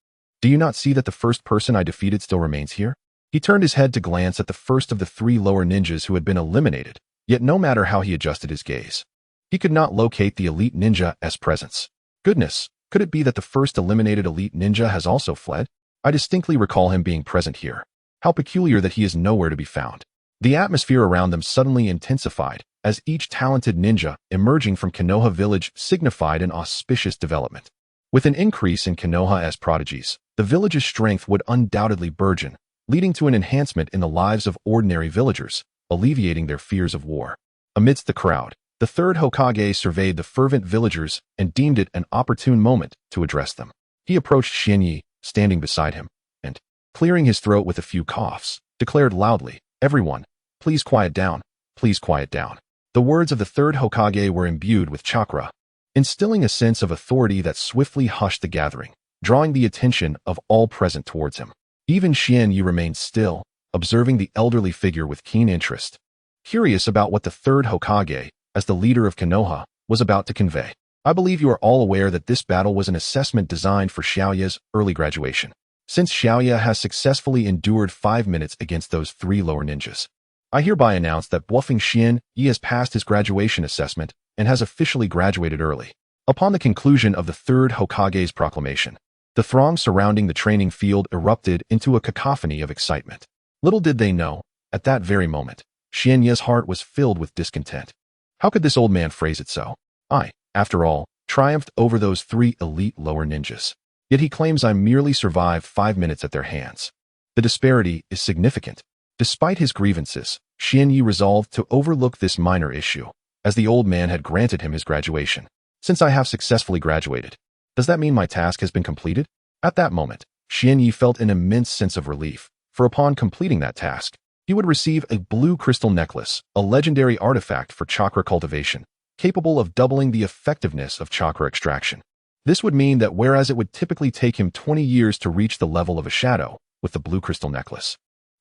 Do you not see that the first person I defeated still remains here?" He turned his head to glance at the first of the three lower ninjas who had been eliminated, yet no matter how he adjusted his gaze, he could not locate the elite ninja's presence. Goodness, could it be that the first eliminated elite ninja has also fled? I distinctly recall him being present here. How peculiar that he is nowhere to be found. The atmosphere around them suddenly intensified, as each talented ninja emerging from Konoha village signified an auspicious development. With an increase in Konoha's prodigies, the village's strength would undoubtedly burgeon, leading to an enhancement in the lives of ordinary villagers, alleviating their fears of war. Amidst the crowd, the third Hokage surveyed the fervent villagers and deemed it an opportune moment to address them. He approached Xian Yi, standing beside him, and, clearing his throat with a few coughs, declared loudly, "Everyone, please quiet down, please quiet down." The words of the third Hokage were imbued with chakra, instilling a sense of authority that swiftly hushed the gathering, drawing the attention of all present towards him. Even Xian Yi remained still, observing the elderly figure with keen interest, curious about what the third Hokage, as the leader of Konoha, was about to convey. "I believe you are all aware that this battle was an assessment designed for Xiaoya's early graduation. Since Xiaoya has successfully endured 5 minutes against those three lower ninjas, I hereby announce that Bluffing Xian Yi has passed his graduation assessment and has officially graduated early. Upon the conclusion of the third Hokage's proclamation, the throng surrounding the training field erupted into a cacophony of excitement. Little did they know, at that very moment, Xianye's heart was filled with discontent. How could this old man phrase it so? I, after all, triumphed over those 3 elite lower ninjas. Yet he claims I merely survived 5 minutes at their hands. The disparity is significant. Despite his grievances, Xianye resolved to overlook this minor issue, as the old man had granted him his graduation. Since I have successfully graduated, does that mean my task has been completed? At that moment, Xianye felt an immense sense of relief, for upon completing that task, he would receive a blue crystal necklace, a legendary artifact for chakra cultivation, capable of doubling the effectiveness of chakra extraction. This would mean that whereas it would typically take him 20 years to reach the level of a shadow with the blue crystal necklace,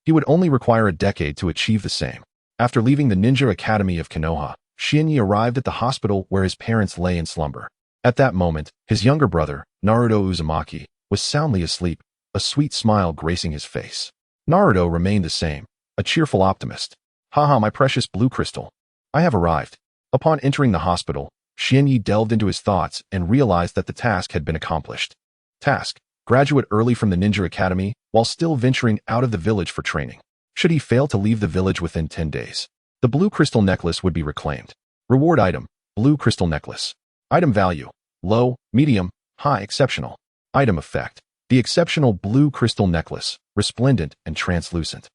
he would only require a decade to achieve the same. After leaving the Ninja Academy of Konoha, Xianye arrived at the hospital where his parents lay in slumber. At that moment, his younger brother, Naruto Uzumaki, was soundly asleep, a sweet smile gracing his face. Naruto remained the same, a cheerful optimist. Haha, my precious blue crystal. I have arrived. Upon entering the hospital, Xianye delved into his thoughts and realized that the task had been accomplished. Task: graduate early from the Ninja Academy while still venturing out of the village for training. Should he fail to leave the village within 10 days, the blue crystal necklace would be reclaimed. Reward item: blue crystal necklace. Item value: low, medium, high, exceptional. Item effect: the exceptional blue crystal necklace, resplendent and translucent,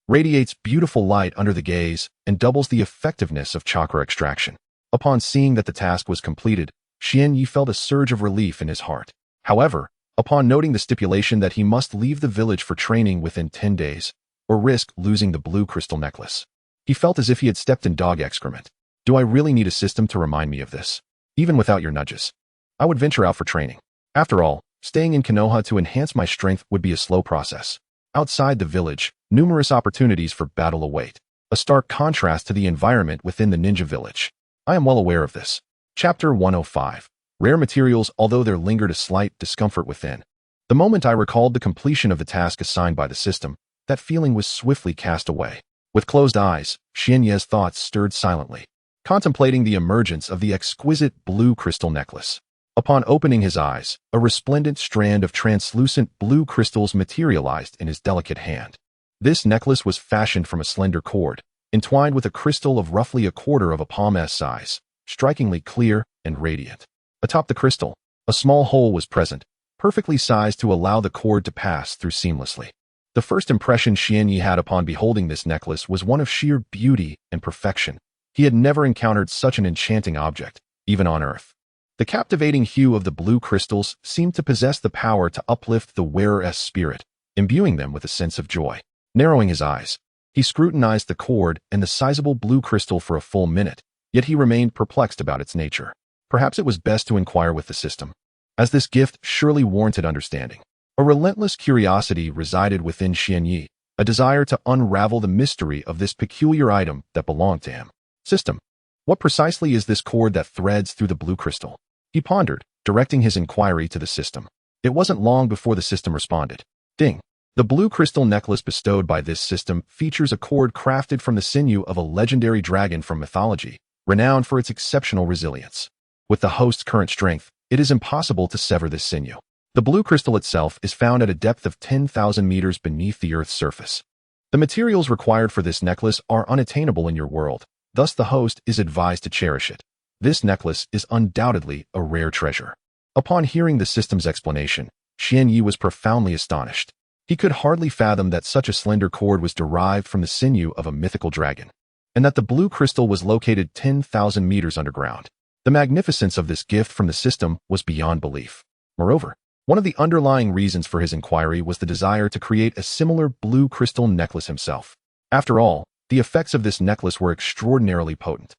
radiates beautiful light under the gaze and doubles the effectiveness of chakra extraction. Upon seeing that the task was completed, Xianye felt a surge of relief in his heart. However, upon noting the stipulation that he must leave the village for training within 10 days, or risk losing the blue crystal necklace, he felt as if he had stepped in dog excrement. Do I really need a system to remind me of this? Even without your nudges, I would venture out for training. After all, staying in Konoha to enhance my strength would be a slow process. Outside the village, numerous opportunities for battle await, a stark contrast to the environment within the ninja village. I am well aware of this. Chapter 105. Rare materials. Although there lingered a slight discomfort within, the moment I recalled the completion of the task assigned by the system, that feeling was swiftly cast away. With closed eyes, Xianye's thoughts stirred silently, contemplating the emergence of the exquisite blue crystal necklace. Upon opening his eyes, a resplendent strand of translucent blue crystals materialized in his delicate hand. This necklace was fashioned from a slender cord, entwined with a crystal of roughly a quarter of a palm-s size, strikingly clear and radiant. Atop the crystal, a small hole was present, perfectly sized to allow the cord to pass through seamlessly. The first impression Xianye had upon beholding this necklace was one of sheer beauty and perfection. He had never encountered such an enchanting object, even on Earth. The captivating hue of the blue crystals seemed to possess the power to uplift the wearer's spirit, imbuing them with a sense of joy. Narrowing his eyes, he scrutinized the cord and the sizable blue crystal for a full minute, yet he remained perplexed about its nature. Perhaps it was best to inquire with the system, as this gift surely warranted understanding. A relentless curiosity resided within Xianye, a desire to unravel the mystery of this peculiar item that belonged to him. System: what precisely is this cord that threads through the blue crystal? He pondered, directing his inquiry to the system. It wasn't long before the system responded. Ding! The blue crystal necklace bestowed by this system features a cord crafted from the sinew of a legendary dragon from mythology, renowned for its exceptional resilience. With the host's current strength, it is impossible to sever this sinew. The blue crystal itself is found at a depth of 10,000 meters beneath the Earth's surface. The materials required for this necklace are unattainable in your world, thus the host is advised to cherish it. This necklace is undoubtedly a rare treasure. Upon hearing the system's explanation, Xianye was profoundly astonished. He could hardly fathom that such a slender cord was derived from the sinew of a mythical dragon, and that the blue crystal was located 10,000 meters underground. The magnificence of this gift from the system was beyond belief. Moreover, one of the underlying reasons for his inquiry was the desire to create a similar blue crystal necklace himself. After all, the effects of this necklace were extraordinarily potent,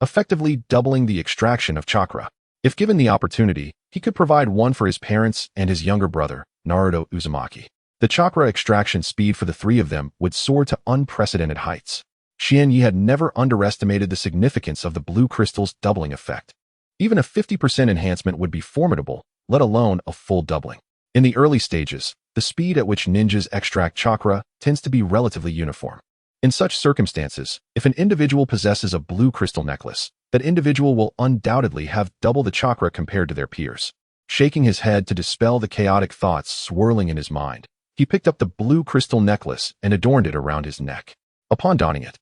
effectively doubling the extraction of chakra. If given the opportunity, he could provide one for his parents and his younger brother, Naruto Uzumaki. The chakra extraction speed for the three of them would soar to unprecedented heights. Xianye had never underestimated the significance of the blue crystal's doubling effect. Even a 50% enhancement would be formidable, let alone a full doubling. In the early stages, the speed at which ninjas extract chakra tends to be relatively uniform. In such circumstances, if an individual possesses a blue crystal necklace, That individual will undoubtedly have double the chakra compared to their peers. Shaking his head to dispel the chaotic thoughts swirling in his mind, he picked up the blue crystal necklace and adorned it around his neck. Upon donning it,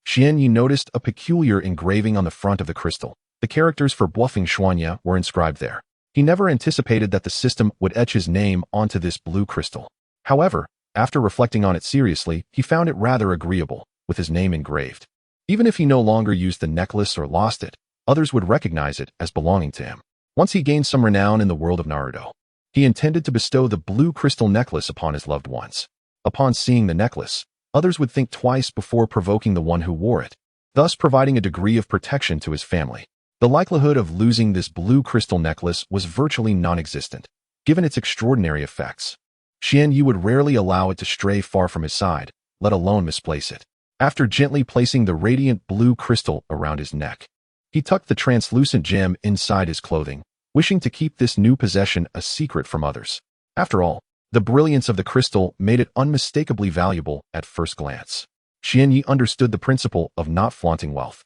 Xianyi noticed a peculiar engraving on the front of the crystal. The characters for Bluffing Shuanya were inscribed there. He never anticipated that the system would etch his name onto this blue crystal. However, after reflecting on it seriously, he found it rather agreeable, with his name engraved. Even if he no longer used the necklace or lost it, others would recognize it as belonging to him. Once he gained some renown in the world of Naruto, he intended to bestow the blue crystal necklace upon his loved ones. Upon seeing the necklace, others would think twice before provoking the one who wore it, thus providing a degree of protection to his family. The likelihood of losing this blue crystal necklace was virtually non-existent, given its extraordinary effects. Xianyi would rarely allow it to stray far from his side, let alone misplace it. After gently placing the radiant blue crystal around his neck, he tucked the translucent gem inside his clothing, wishing to keep this new possession a secret from others. After all, the brilliance of the crystal made it unmistakably valuable at first glance. Xianyi understood the principle of not flaunting wealth,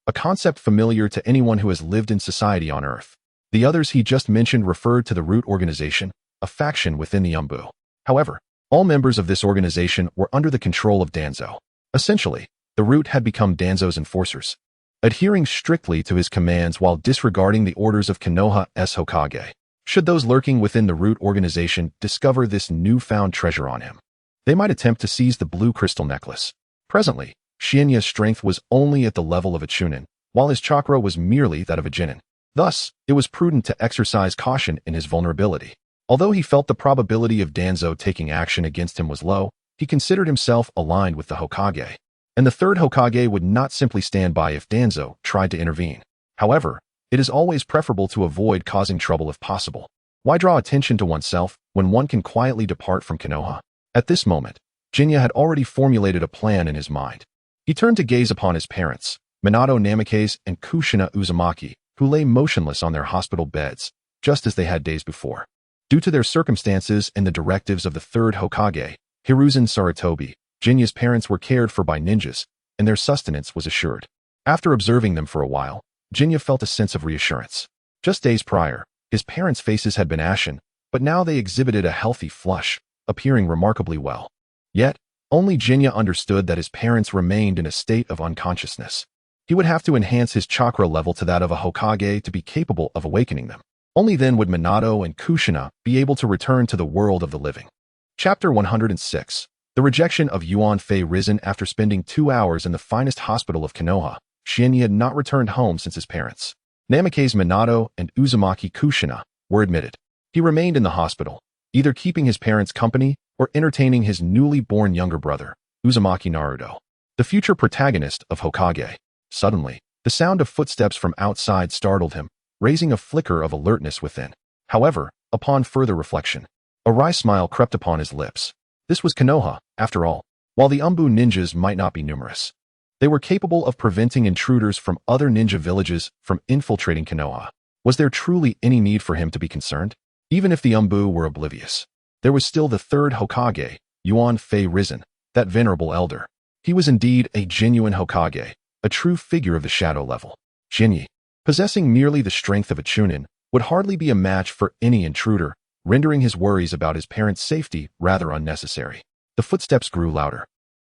a concept familiar to anyone who has lived in society on Earth. The others he just mentioned referred to the Root Organization, a faction within the Umbu. However, all members of this organization were under the control of Danzo. Essentially, the Root had become Danzo's enforcers, adhering strictly to his commands while disregarding the orders of Konoha's Hokage. Should those lurking within the Root Organization discover this newfound treasure on him, they might attempt to seize the blue crystal necklace. Presently, Xianyi's strength was only at the level of a chunin, while his chakra was merely that of a genin. Thus, it was prudent to exercise caution in his vulnerability. Although he felt the probability of Danzo taking action against him was low, he considered himself aligned with the Hokage, and the third Hokage would not simply stand by if Danzo tried to intervene. However, it is always preferable to avoid causing trouble if possible. Why draw attention to oneself when one can quietly depart from Konoha? At this moment, Jinya had already formulated a plan in his mind. He turned to gaze upon his parents, Minato Namikaze and Kushina Uzumaki, who lay motionless on their hospital beds, just as they had days before. Due to their circumstances and the directives of the third Hokage, Hiruzen Sarutobi, Jinya's parents were cared for by ninjas, and their sustenance was assured. After observing them for a while, Jinya felt a sense of reassurance. Just days prior, his parents' faces had been ashen, but now they exhibited a healthy flush, appearing remarkably well. Yet, only Jinya understood that his parents remained in a state of unconsciousness. He would have to enhance his chakra level to that of a Hokage to be capable of awakening them. Only then would Minato and Kushina be able to return to the world of the living. Chapter 106. The rejection of Yuan Fei Risen. After spending 2 hours in the finest hospital of Konoha, Xianyi had not returned home since his parents, Namikaze Minato and Uzumaki Kushina, were admitted. He remained in the hospital, either keeping his parents company or entertaining his newly born younger brother, Uzumaki Naruto, the future protagonist of Hokage. Suddenly, the sound of footsteps from outside startled him, raising a flicker of alertness within. However, upon further reflection, a wry smile crept upon his lips. This was Konoha, after all. While the Umbu ninjas might not be numerous, they were capable of preventing intruders from other ninja villages from infiltrating Konoha. Was there truly any need for him to be concerned? Even if the Umbu were oblivious, there was still the third Hokage, Yuan Fei Risen, that venerable elder. He was indeed a genuine Hokage, a true figure of the shadow level. Xianyi, possessing merely the strength of a chunin, would hardly be a match for any intruder, rendering his worries about his parents' safety rather unnecessary. The footsteps grew louder,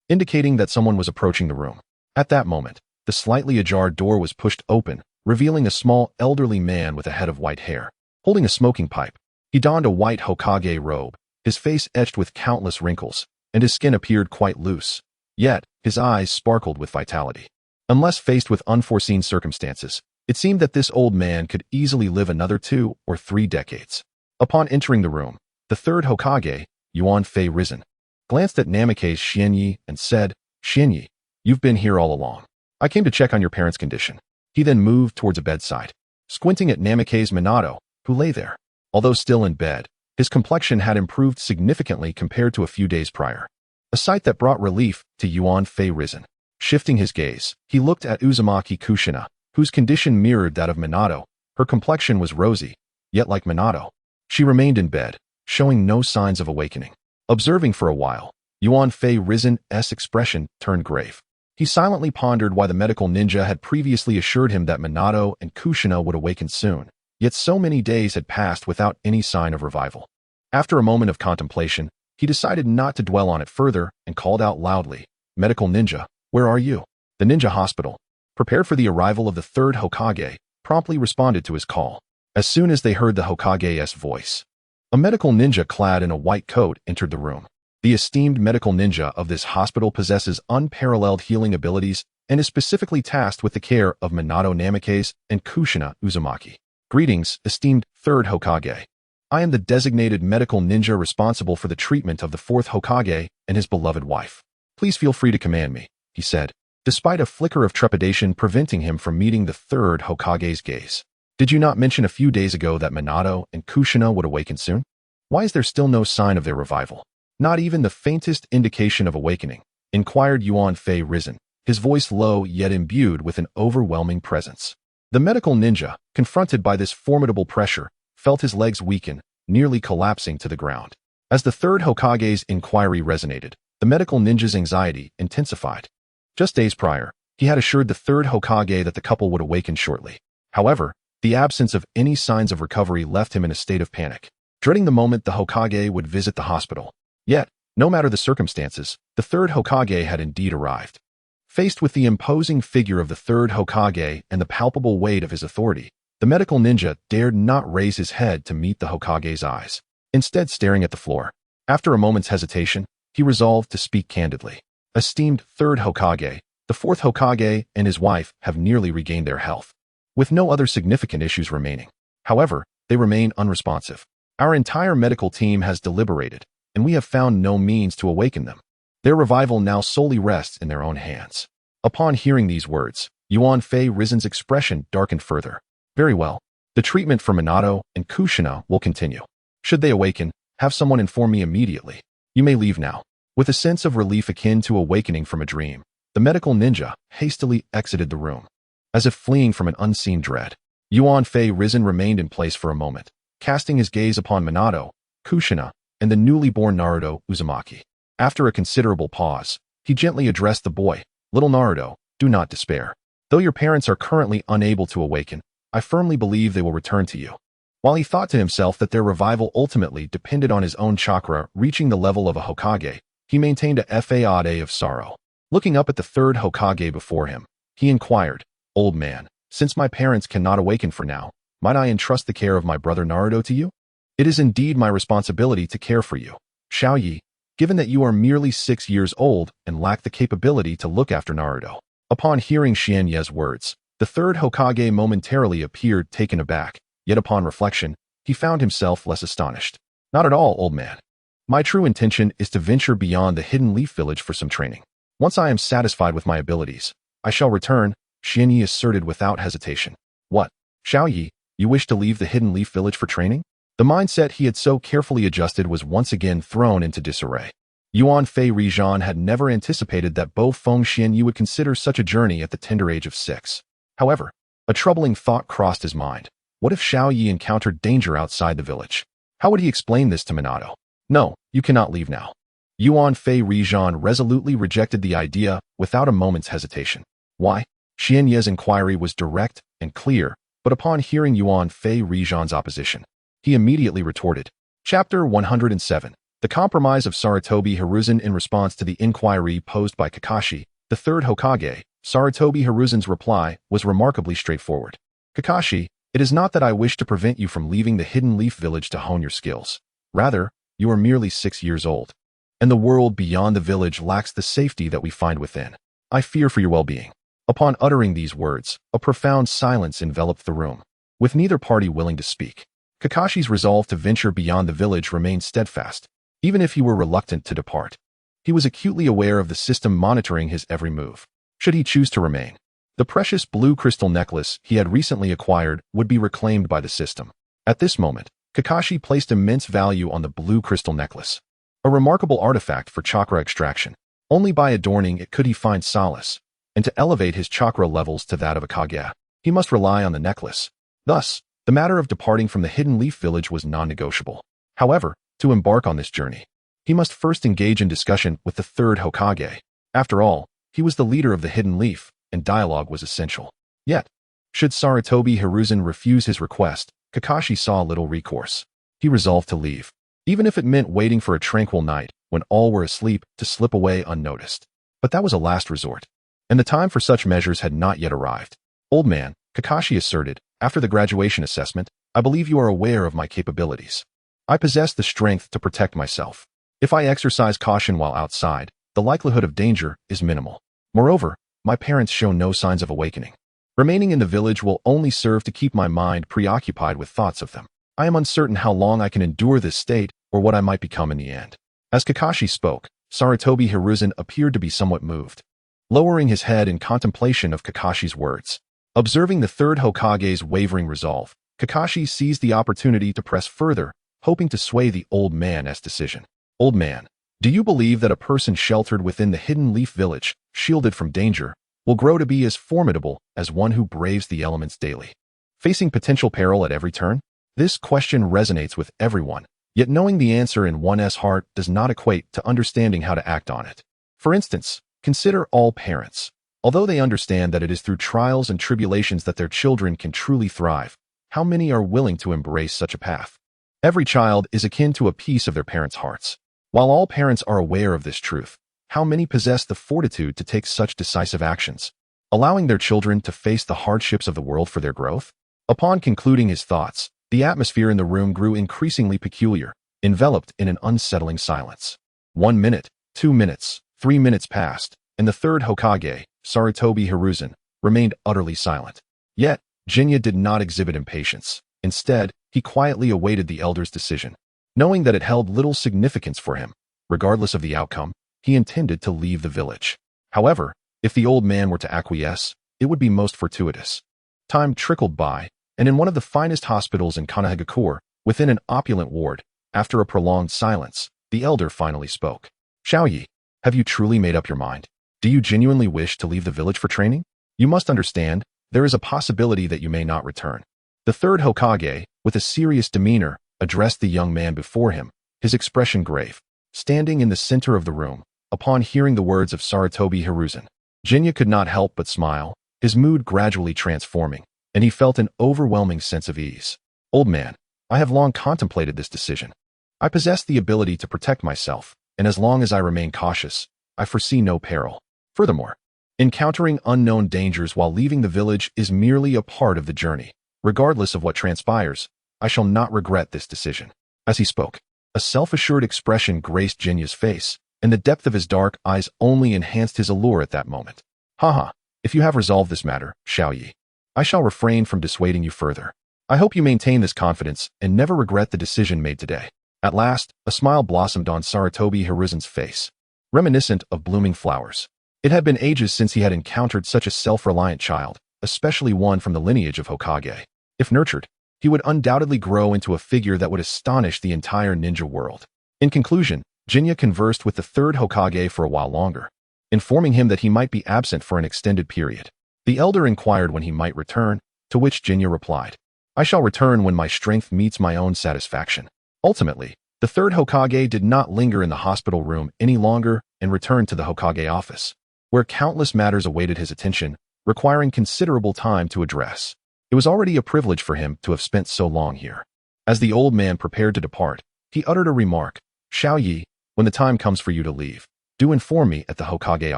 indicating that someone was approaching the room. At that moment, the slightly ajar door was pushed open, revealing a small elderly man with a head of white hair, holding a smoking pipe. He donned a white Hokage robe, his face etched with countless wrinkles, and his skin appeared quite loose. Yet, his eyes sparkled with vitality. Unless faced with unforeseen circumstances, it seemed that this old man could easily live another 2 or 3 decades. Upon entering the room, the third Hokage, Yuan Fei Risen, glanced at Namikaze Xianyi and said, "Xianyi, you've been here all along. I came to check on your parents' condition." He then moved towards a bedside, squinting at Namikaze Minato, who lay there. Although still in bed, his complexion had improved significantly compared to a few days prior, a sight that brought relief to Yuan Fei Risen. Shifting his gaze, he looked at Uzumaki Kushina, whose condition mirrored that of Minato. Her complexion was rosy, yet like Minato, she remained in bed, showing no signs of awakening. Observing for a while, Yuan Fei Risen's expression turned grave. He silently pondered why the medical ninja had previously assured him that Minato and Kushina would awaken soon, yet so many days had passed without any sign of revival. After a moment of contemplation, he decided not to dwell on it further and called out loudly, "Medical ninja, where are you?" The ninja hospital, prepared for the arrival of the third Hokage, promptly responded to his call. As soon as they heard the Hokage's voice, a medical ninja clad in a white coat entered the room. The esteemed medical ninja of this hospital possesses unparalleled healing abilities and is specifically tasked with the care of Minato Namikaze and Kushina Uzumaki. Greetings, esteemed third Hokage. I am the designated medical ninja responsible for the treatment of the fourth Hokage and his beloved wife. Please feel free to command me, he said, despite a flicker of trepidation preventing him from meeting the third Hokage's gaze. Did you not mention a few days ago that Minato and Kushina would awaken soon? Why is there still no sign of their revival? Not even the faintest indication of awakening, inquired Yuan Fei Risen, his voice low yet imbued with an overwhelming presence. The medical ninja, confronted by this formidable pressure, felt his legs weaken, nearly collapsing to the ground. As the third Hokage's inquiry resonated, the medical ninja's anxiety intensified. Just days prior, he had assured the third Hokage that the couple would awaken shortly. However, the absence of any signs of recovery left him in a state of panic, dreading the moment the Hokage would visit the hospital. Yet, no matter the circumstances, the third Hokage had indeed arrived. Faced with the imposing figure of the third Hokage and the palpable weight of his authority, the medical ninja dared not raise his head to meet the Hokage's eyes, instead staring at the floor. After a moment's hesitation, he resolved to speak candidly. Esteemed third Hokage, the fourth Hokage and his wife have nearly regained their health, with no other significant issues remaining. However, they remain unresponsive. Our entire medical team has deliberated, and we have found no means to awaken them. Their revival now solely rests in their own hands. Upon hearing these words, Yuan Fei Risen's expression darkened further. Very well. The treatment for Minato and Kushina will continue. Should they awaken, have someone inform me immediately. You may leave now. With a sense of relief akin to awakening from a dream, the medical ninja hastily exited the room, as if fleeing from an unseen dread. Yuan Fei Risen remained in place for a moment, casting his gaze upon Minato, Kushina, and the newly born Naruto Uzumaki. After a considerable pause, he gently addressed the boy, "Little Naruto, do not despair. Though your parents are currently unable to awaken, I firmly believe they will return to you." While he thought to himself that their revival ultimately depended on his own chakra reaching the level of a Hokage, he maintained a facade of sorrow. Looking up at the third Hokage before him, he inquired, "Old man, since my parents cannot awaken for now, might I entrust the care of my brother Naruto to you? It is indeed my responsibility to care for you, Xiao Yi, given that you are merely 6 years old and lack the capability to look after Naruto." Upon hearing Xian Ye's words, the third Hokage momentarily appeared taken aback, yet upon reflection, he found himself less astonished. "Not at all, old man. My true intention is to venture beyond the Hidden Leaf Village for some training. Once I am satisfied with my abilities, I shall return," Xian Yi asserted without hesitation. "What, Xiao Yi, you wish to leave the Hidden Leaf Village for training?" The mindset he had so carefully adjusted was once again thrown into disarray. Yuan Fei Risen had never anticipated that Bo Feng Xianyu would consider such a journey at the tender age of 6. However, a troubling thought crossed his mind. What if Xiao Yi encountered danger outside the village? How would he explain this to Minato? "No, you cannot leave now." Yuan Fei Risen resolutely rejected the idea without a moment's hesitation. Why? Xian Ye's inquiry was direct and clear, but upon hearing Yuan Fei Risen's opposition, he immediately retorted. Chapter 107. The Compromise of Sarutobi Hiruzen. In response to the inquiry posed by Kakashi, the third Hokage, Sarutobi Hiruzen's reply was remarkably straightforward. "Kakashi, it is not that I wish to prevent you from leaving the Hidden Leaf Village to hone your skills. Rather, you are merely 6 years old, and the world beyond the village lacks the safety that we find within. I fear for your well-being." Upon uttering these words, a profound silence enveloped the room, with neither party willing to speak. Kakashi's resolve to venture beyond the village remained steadfast, even if he were reluctant to depart. He was acutely aware of the system monitoring his every move. Should he choose to remain, the precious blue crystal necklace he had recently acquired would be reclaimed by the system. At this moment, Kakashi placed immense value on the blue crystal necklace, a remarkable artifact for chakra extraction. Only by adorning it could he find solace, and to elevate his chakra levels to that of a Kage, he must rely on the necklace. Thus, the matter of departing from the Hidden Leaf Village was non-negotiable. However, to embark on this journey, he must first engage in discussion with the third Hokage. After all, He was the leader of the Hidden Leaf, and dialogue was essential. Yet, should Sarutobi Hiruzen refuse his request, Kakashi saw little recourse. He resolved to leave, even if it meant waiting for a tranquil night, when all were asleep, to slip away unnoticed. But that was a last resort, and the time for such measures had not yet arrived. Old man, Kakashi asserted, after the graduation assessment, I believe you are aware of my capabilities. I possess the strength to protect myself. If I exercise caution while outside, the likelihood of danger is minimal. Moreover, my parents show no signs of awakening. Remaining in the village will only serve to keep my mind preoccupied with thoughts of them. I am uncertain how long I can endure this state or what I might become in the end. As Kakashi spoke, Sarutobi Hiruzen appeared to be somewhat moved, lowering his head in contemplation of Kakashi's words. Observing the third Hokage's wavering resolve, Kakashi seized the opportunity to press further, hoping to sway the old man's decision. Old man, do you believe that a person sheltered within the Hidden Leaf Village, shielded from danger, will grow to be as formidable as one who braves the elements daily, facing potential peril at every turn? This question resonates with everyone, yet knowing the answer in one's heart does not equate to understanding how to act on it. For instance, consider all parents. Although they understand that it is through trials and tribulations that their children can truly thrive, how many are willing to embrace such a path? Every child is akin to a piece of their parents' hearts. While all parents are aware of this truth, how many possess the fortitude to take such decisive actions, allowing their children to face the hardships of the world for their growth? Upon concluding his thoughts, the atmosphere in the room grew increasingly peculiar, enveloped in an unsettling silence. 1 minute, 2 minutes, 3 minutes passed, and the third Hokage, Sarutobi Hiruzen, remained utterly silent. Yet, Jinya did not exhibit impatience. Instead, he quietly awaited the elder's decision. Knowing that it held little significance for him, regardless of the outcome, he intended to leave the village. However, if the old man were to acquiesce, it would be most fortuitous. Time trickled by, and in one of the finest hospitals in Konohagakure, within an opulent ward, after a prolonged silence, the elder finally spoke. Xiaoyi, have you truly made up your mind? Do you genuinely wish to leave the village for training? You must understand, there is a possibility that you may not return. The third Hokage, with a serious demeanor, addressed the young man before him, his expression grave. Standing in the center of the room, upon hearing the words of Sarutobi Hiruzen, Jinya could not help but smile, his mood gradually transforming, and he felt an overwhelming sense of ease. Old man, I have long contemplated this decision. I possess the ability to protect myself, and as long as I remain cautious, I foresee no peril. Furthermore, encountering unknown dangers while leaving the village is merely a part of the journey. Regardless of what transpires, I shall not regret this decision. As he spoke, a self-assured expression graced Jinya's face, and the depth of his dark eyes only enhanced his allure at that moment. Haha, if you have resolved this matter, Xiaoyi, I shall refrain from dissuading you further. I hope you maintain this confidence and never regret the decision made today. At last, a smile blossomed on Sarutobi Hiruzen's face, reminiscent of blooming flowers. It had been ages since he had encountered such a self-reliant child, especially one from the lineage of Hokage. If nurtured, he would undoubtedly grow into a figure that would astonish the entire ninja world. In conclusion, Jinya conversed with the third Hokage for a while longer, informing him that he might be absent for an extended period. The elder inquired when he might return, to which Jinya replied, I shall return when my strength meets my own satisfaction. Ultimately, the third Hokage did not linger in the hospital room any longer and returned to the Hokage office, where countless matters awaited his attention, requiring considerable time to address. It was already a privilege for him to have spent so long here. As the old man prepared to depart, he uttered a remark, Xiaoyi, when the time comes for you to leave, do inform me at the Hokage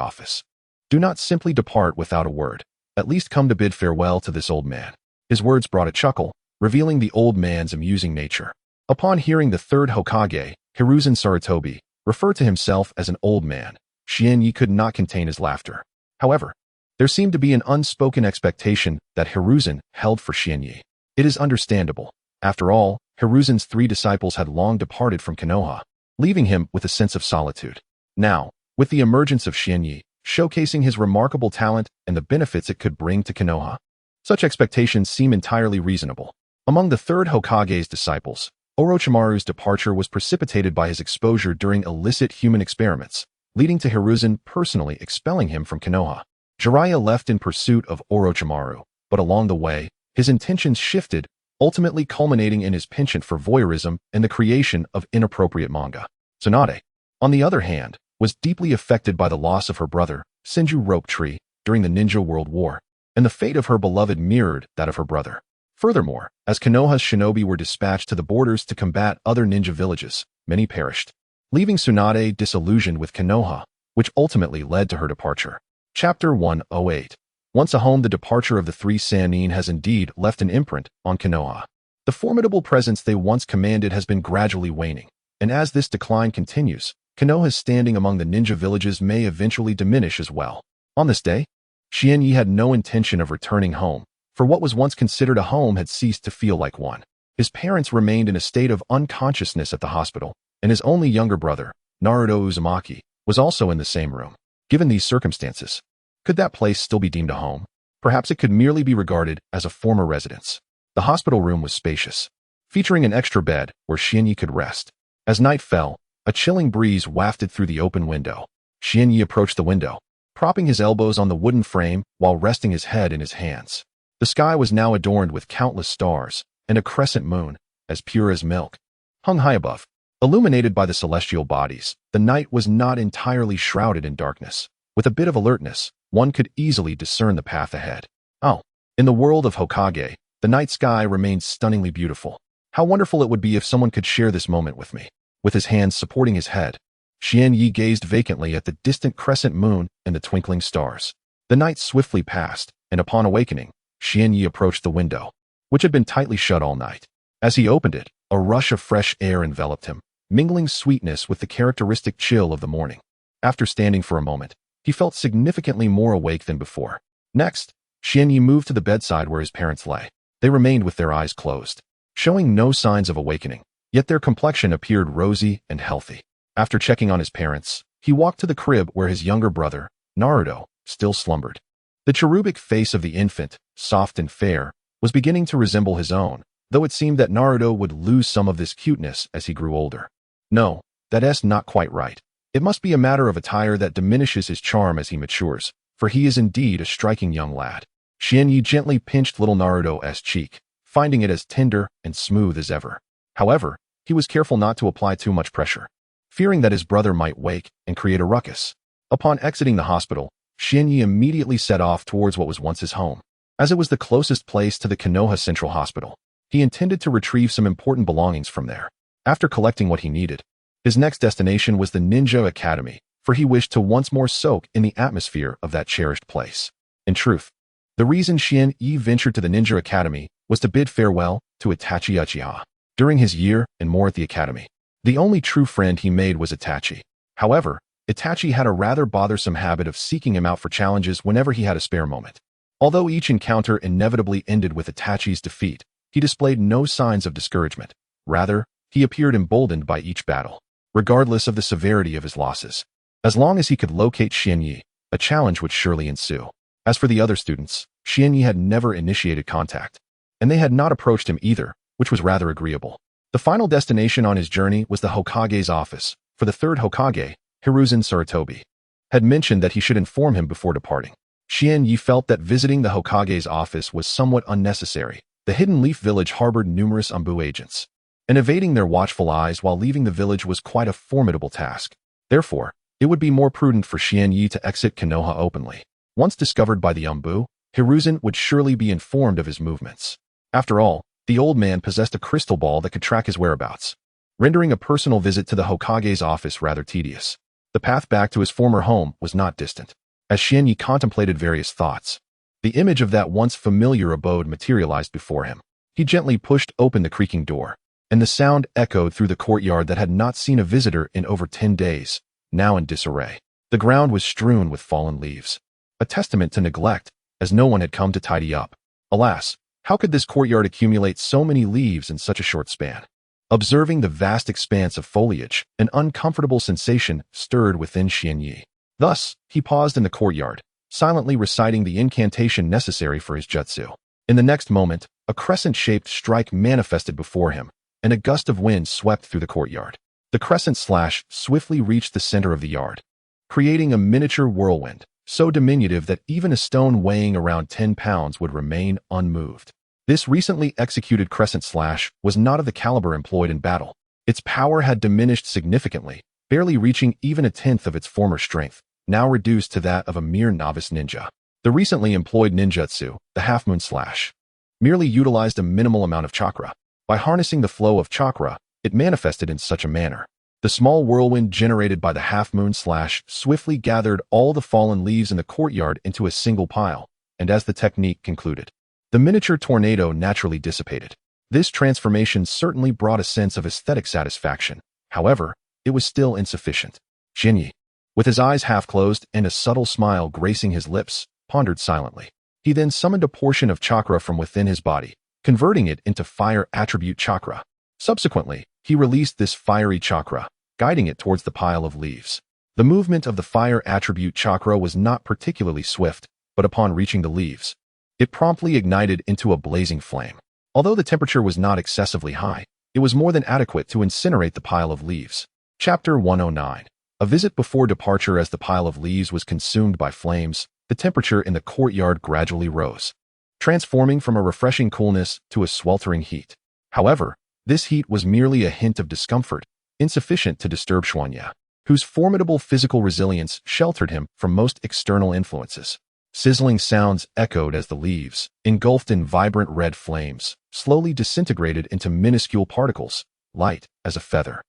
office. Do not simply depart without a word. At least come to bid farewell to this old man. His words brought a chuckle, revealing the old man's amusing nature. Upon hearing the third Hokage, Hiruzen Sarutobi, refer to himself as an old man, Xianyi could not contain his laughter. However, there seemed to be an unspoken expectation that Hiruzen held for Xianyi. It is understandable. After all, Hiruzen's 3 disciples had long departed from Konoha, leaving him with a sense of solitude. Now, with the emergence of Xianyi, showcasing his remarkable talent and the benefits it could bring to Konoha, such expectations seem entirely reasonable. Among the third Hokage's disciples, Orochimaru's departure was precipitated by his exposure during illicit human experiments, leading to Hiruzen personally expelling him from Konoha. Jiraiya left in pursuit of Orochimaru, but along the way, his intentions shifted, ultimately culminating in his penchant for voyeurism and the creation of inappropriate manga. Tsunade, on the other hand, was deeply affected by the loss of her brother, Senju rope tree during the Ninja World War, and the fate of her beloved mirrored that of her brother. Furthermore, as Konoha's shinobi were dispatched to the borders to combat other ninja villages, many perished, leaving Tsunade disillusioned with Konoha, which ultimately led to her departure. Chapter 108. Once a home, the departure of the three Sannin has indeed left an imprint on Konoha. The formidable presence they once commanded has been gradually waning, and as this decline continues, Konoha's standing among the ninja villages may eventually diminish as well. On this day, Xianyi had no intention of returning home, for what was once considered a home had ceased to feel like one. His parents remained in a state of unconsciousness at the hospital, and his only younger brother, Naruto Uzumaki, was also in the same room. Given these circumstances, could that place still be deemed a home? Perhaps it could merely be regarded as a former residence. The hospital room was spacious, featuring an extra bed where Xianyi could rest. As night fell, a chilling breeze wafted through the open window. Xianyi approached the window, propping his elbows on the wooden frame while resting his head in his hands. The sky was now adorned with countless stars, and a crescent moon, as pure as milk, hung high above. Illuminated by the celestial bodies, the night was not entirely shrouded in darkness. With a bit of alertness, one could easily discern the path ahead. Oh, in the world of Hokage, the night sky remains stunningly beautiful. How wonderful it would be if someone could share this moment with me. With his hands supporting his head, Xianyi gazed vacantly at the distant crescent moon and the twinkling stars. The night swiftly passed, and upon awakening, Xianyi approached the window, which had been tightly shut all night. As he opened it, a rush of fresh air enveloped him, mingling sweetness with the characteristic chill of the morning. After standing for a moment, he felt significantly more awake than before. Next, Xianyi moved to the bedside where his parents lay. They remained with their eyes closed, showing no signs of awakening, yet their complexion appeared rosy and healthy. After checking on his parents, he walked to the crib where his younger brother, Naruto, still slumbered. The cherubic face of the infant, soft and fair, was beginning to resemble his own, though it seemed that Naruto would lose some of this cuteness as he grew older. No, that's not quite right. It must be a matter of attire that diminishes his charm as he matures, for he is indeed a striking young lad. Xianyi gently pinched little Naruto's cheek, finding it as tender and smooth as ever. However, he was careful not to apply too much pressure, fearing that his brother might wake and create a ruckus. Upon exiting the hospital, Xianyi immediately set off towards what was once his home. As it was the closest place to the Konoha Central Hospital, he intended to retrieve some important belongings from there. After collecting what he needed, his next destination was the Ninja Academy, for he wished to once more soak in the atmosphere of that cherished place. In truth, the reason Xianyi ventured to the Ninja Academy was to bid farewell to Itachi Uchiha. During his year and more at the academy, the only true friend he made was Itachi. However, Itachi had a rather bothersome habit of seeking him out for challenges whenever he had a spare moment. Although each encounter inevitably ended with Itachi's defeat, he displayed no signs of discouragement. Rather, he appeared emboldened by each battle, regardless of the severity of his losses. As long as he could locate Xianyi, a challenge would surely ensue. As for the other students, Xianyi had never initiated contact, and they had not approached him either, which was rather agreeable. The final destination on his journey was the Hokage's office, for the third Hokage, Hiruzen Sarutobi, had mentioned that he should inform him before departing. Xianyi felt that visiting the Hokage's office was somewhat unnecessary. The Hidden Leaf Village harbored numerous Umbu agents, and evading their watchful eyes while leaving the village was quite a formidable task. Therefore, it would be more prudent for Xianyi to exit Konoha openly. Once discovered by the Umbu, Hiruzen would surely be informed of his movements. After all, the old man possessed a crystal ball that could track his whereabouts, rendering a personal visit to the Hokage's office rather tedious. The path back to his former home was not distant. As Xianyi contemplated various thoughts, the image of that once familiar abode materialized before him. He gently pushed open the creaking door, and the sound echoed through the courtyard that had not seen a visitor in over 10 days, now in disarray. The ground was strewn with fallen leaves, a testament to neglect, as no one had come to tidy up. Alas, how could this courtyard accumulate so many leaves in such a short span? Observing the vast expanse of foliage, an uncomfortable sensation stirred within Xianyi. Thus, he paused in the courtyard, silently reciting the incantation necessary for his jutsu. In the next moment, a crescent-shaped strike manifested before him, and a gust of wind swept through the courtyard. The crescent slash swiftly reached the center of the yard, creating a miniature whirlwind, so diminutive that even a stone weighing around 10 pounds would remain unmoved. This recently executed crescent slash was not of the caliber employed in battle. Its power had diminished significantly, barely reaching even a tenth of its former strength, now reduced to that of a mere novice ninja. The recently employed ninjutsu, the half-moon slash, merely utilized a minimal amount of chakra. By harnessing the flow of chakra, it manifested in such a manner. The small whirlwind generated by the half-moon slash swiftly gathered all the fallen leaves in the courtyard into a single pile, and as the technique concluded, the miniature tornado naturally dissipated. This transformation certainly brought a sense of aesthetic satisfaction. However, it was still insufficient. Xinyi, with his eyes half closed and a subtle smile gracing his lips, pondered silently. He then summoned a portion of chakra from within his body, converting it into fire attribute chakra. Subsequently, he released this fiery chakra, guiding it towards the pile of leaves. The movement of the fire attribute chakra was not particularly swift, but upon reaching the leaves, it promptly ignited into a blazing flame. Although the temperature was not excessively high, it was more than adequate to incinerate the pile of leaves. Chapter 109. A visit before departure. As the pile of leaves was consumed by flames, the temperature in the courtyard gradually rose, transforming from a refreshing coolness to a sweltering heat. However, this heat was merely a hint of discomfort, insufficient to disturb Xuanya, whose formidable physical resilience sheltered him from most external influences. Sizzling sounds echoed as the leaves, engulfed in vibrant red flames, slowly disintegrated into minuscule particles, light as a feather,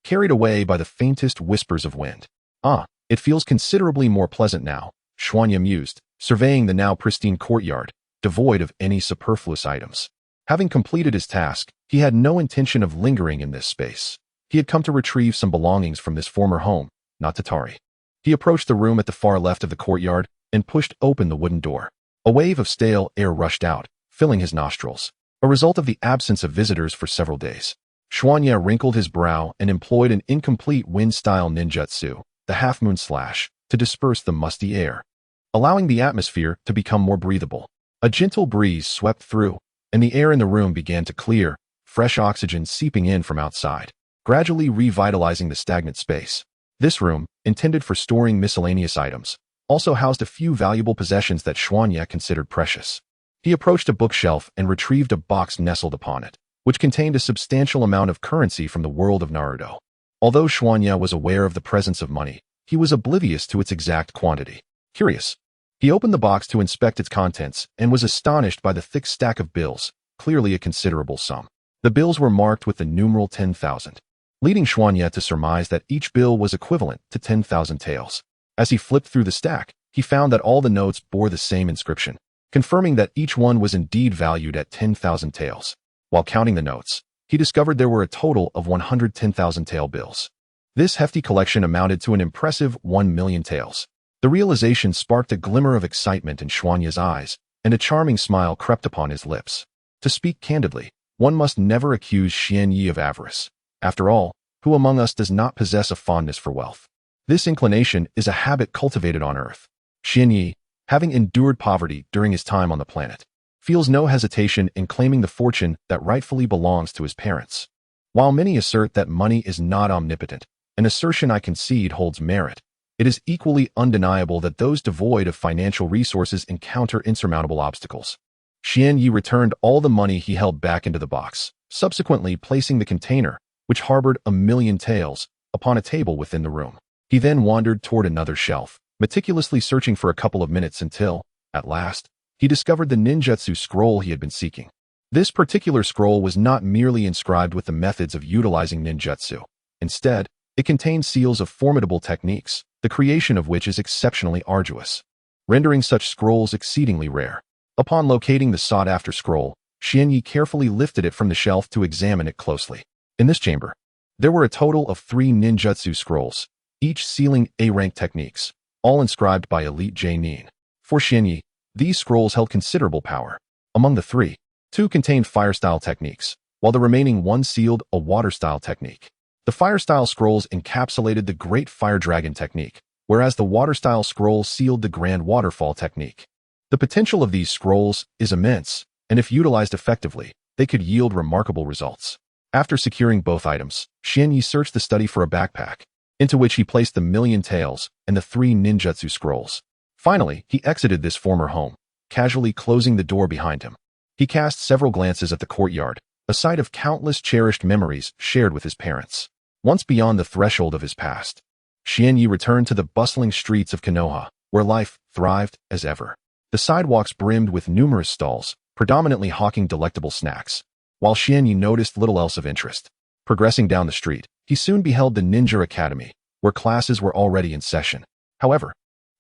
carried away by the faintest whispers of wind. Ah, it feels considerably more pleasant now, Xuanya mused, surveying the now pristine courtyard, devoid of any superfluous items. Having completed his task, he had no intention of lingering in this space. He had come to retrieve some belongings from this former home, not Tatari. He approached the room at the far left of the courtyard and pushed open the wooden door. A wave of stale air rushed out, filling his nostrils, a result of the absence of visitors for several days. Xuanya wrinkled his brow and employed an incomplete wind-style ninjutsu, the half-moon slash, to disperse the musty air, allowing the atmosphere to become more breathable. A gentle breeze swept through, and the air in the room began to clear, fresh oxygen seeping in from outside, gradually revitalizing the stagnant space. This room, intended for storing miscellaneous items, also housed a few valuable possessions that Xuanya considered precious. He approached a bookshelf and retrieved a box nestled upon it, which contained a substantial amount of currency from the world of Naruto. Although Xuanya was aware of the presence of money, he was oblivious to its exact quantity. Curious, he opened the box to inspect its contents and was astonished by the thick stack of bills, clearly a considerable sum. The bills were marked with the numeral 10,000, leading Xuanya to surmise that each bill was equivalent to 10,000 taels. As he flipped through the stack, he found that all the notes bore the same inscription, confirming that each one was indeed valued at 10,000 taels. While counting the notes, he discovered there were a total of 110,000 tael bills. This hefty collection amounted to an impressive 1 million taels. The realization sparked a glimmer of excitement in Xuanya's eyes, and a charming smile crept upon his lips. To speak candidly, one must never accuse Xianyi of avarice. After all, who among us does not possess a fondness for wealth? This inclination is a habit cultivated on Earth. Xianyi, having endured poverty during his time on the planet, feels no hesitation in claiming the fortune that rightfully belongs to his parents. While many assert that money is not omnipotent, an assertion I concede holds merit, it is equally undeniable that those devoid of financial resources encounter insurmountable obstacles. Xianyi returned all the money he held back into the box, subsequently placing the container, which harbored 1 million taels, upon a table within the room. He then wandered toward another shelf, meticulously searching for a couple of minutes until, at last, he discovered the ninjutsu scroll he had been seeking. This particular scroll was not merely inscribed with the methods of utilizing ninjutsu. Instead, it contained seals of formidable techniques, the creation of which is exceptionally arduous, rendering such scrolls exceedingly rare. Upon locating the sought-after scroll, Xianyi carefully lifted it from the shelf to examine it closely. In this chamber, there were a total of 3 ninjutsu scrolls, each sealing A-rank techniques, all inscribed by elite genin. For Xianyi, these scrolls held considerable power. Among the 3, 2 contained fire-style techniques, while the remaining 1 sealed a water-style technique. The fire-style scrolls encapsulated the Great Fire Dragon technique, whereas the water-style scroll sealed the Grand Waterfall technique. The potential of these scrolls is immense, and if utilized effectively, they could yield remarkable results. After securing both items, Xianyi searched the study for a backpack, into which he placed the 1 million taels and the 3 ninjutsu scrolls. Finally, he exited this former home, casually closing the door behind him. He cast several glances at the courtyard, a site of countless cherished memories shared with his parents. Once beyond the threshold of his past, Xianyi returned to the bustling streets of Konoha, where life thrived as ever. The sidewalks brimmed with numerous stalls, predominantly hawking delectable snacks, while Xianyi noticed little else of interest. Progressing down the street, he soon beheld the Ninja Academy, where classes were already in session. However,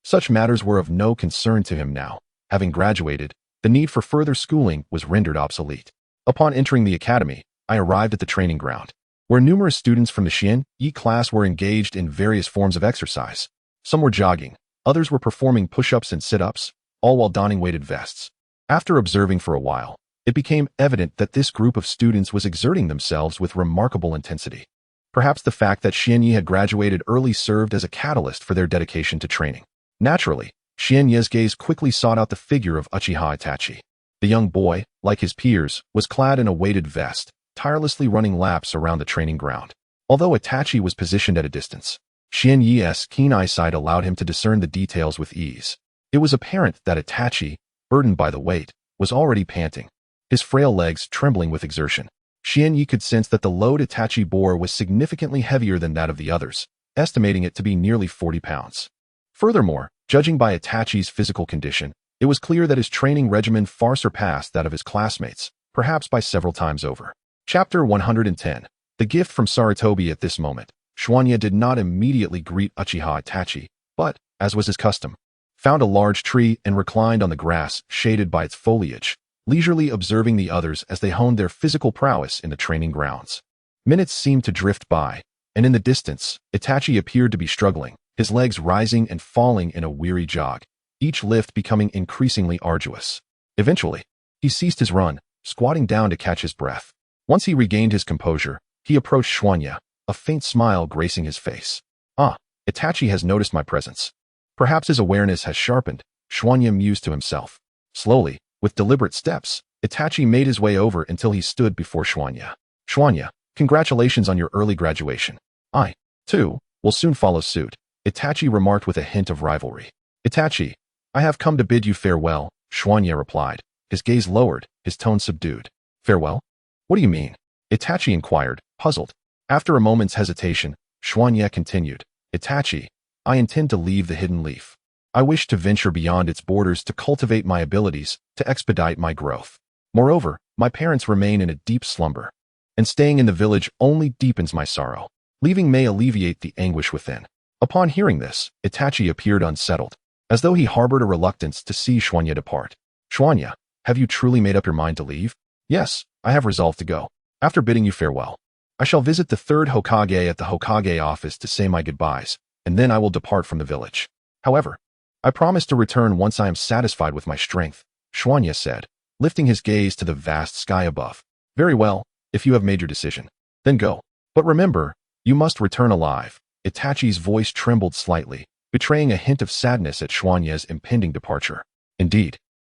such matters were of no concern to him now. Having graduated, the need for further schooling was rendered obsolete. Upon entering the academy, I arrived at the training ground, where numerous students from the Xian-Yi class were engaged in various forms of exercise. Some were jogging, others were performing push-ups and sit-ups, all while donning weighted vests. After observing for a while, it became evident that this group of students was exerting themselves with remarkable intensity. Perhaps the fact that Xianyi had graduated early served as a catalyst for their dedication to training. Naturally, Xianyi's gaze quickly sought out the figure of Uchiha Itachi. The young boy, like his peers, was clad in a weighted vest, tirelessly running laps around the training ground. Although Itachi was positioned at a distance, Xianyi's keen eyesight allowed him to discern the details with ease. It was apparent that Itachi, burdened by the weight, was already panting, his frail legs trembling with exertion. Xianyi could sense that the load Itachi bore was significantly heavier than that of the others, estimating it to be nearly 40 pounds. Furthermore, judging by Itachi's physical condition, it was clear that his training regimen far surpassed that of his classmates, perhaps by several times over. Chapter 110. The gift from Sarutobi. At this moment, Xuanya did not immediately greet Uchiha Itachi, but, as was his custom, found a large tree and reclined on the grass, shaded by its foliage, leisurely observing the others as they honed their physical prowess in the training grounds. Minutes seemed to drift by, and in the distance, Itachi appeared to be struggling, his legs rising and falling in a weary jog, each lift becoming increasingly arduous. Eventually, he ceased his run, squatting down to catch his breath. Once he regained his composure, he approached Xuanya, a faint smile gracing his face. Ah, Itachi has noticed my presence. Perhaps his awareness has sharpened, Xuanya mused to himself. Slowly, with deliberate steps, Itachi made his way over until he stood before Xuanya. Xuanya, congratulations on your early graduation. I, too, will soon follow suit, Itachi remarked with a hint of rivalry. Itachi, I have come to bid you farewell, Xuanya replied, his gaze lowered, his tone subdued. Farewell? What do you mean? Itachi inquired, puzzled. After a moment's hesitation, Xuanya continued. Itachi, I intend to leave the Hidden Leaf. I wish to venture beyond its borders to cultivate my abilities, to expedite my growth. Moreover, my parents remain in a deep slumber, and staying in the village only deepens my sorrow. Leaving may alleviate the anguish within. Upon hearing this, Itachi appeared unsettled, as though he harbored a reluctance to see Xuanya depart. Xuanya, have you truly made up your mind to leave? Yes, I have resolved to go. After bidding you farewell, I shall visit the third Hokage at the Hokage office to say my goodbyes, and then I will depart from the village. However, I promise to return once I am satisfied with my strength, Xuanya said, lifting his gaze to the vast sky above. Very well, if you have made your decision, then go. But remember, you must return alive. Itachi's voice trembled slightly, betraying a hint of sadness at Xuanya's impending departure. Indeed,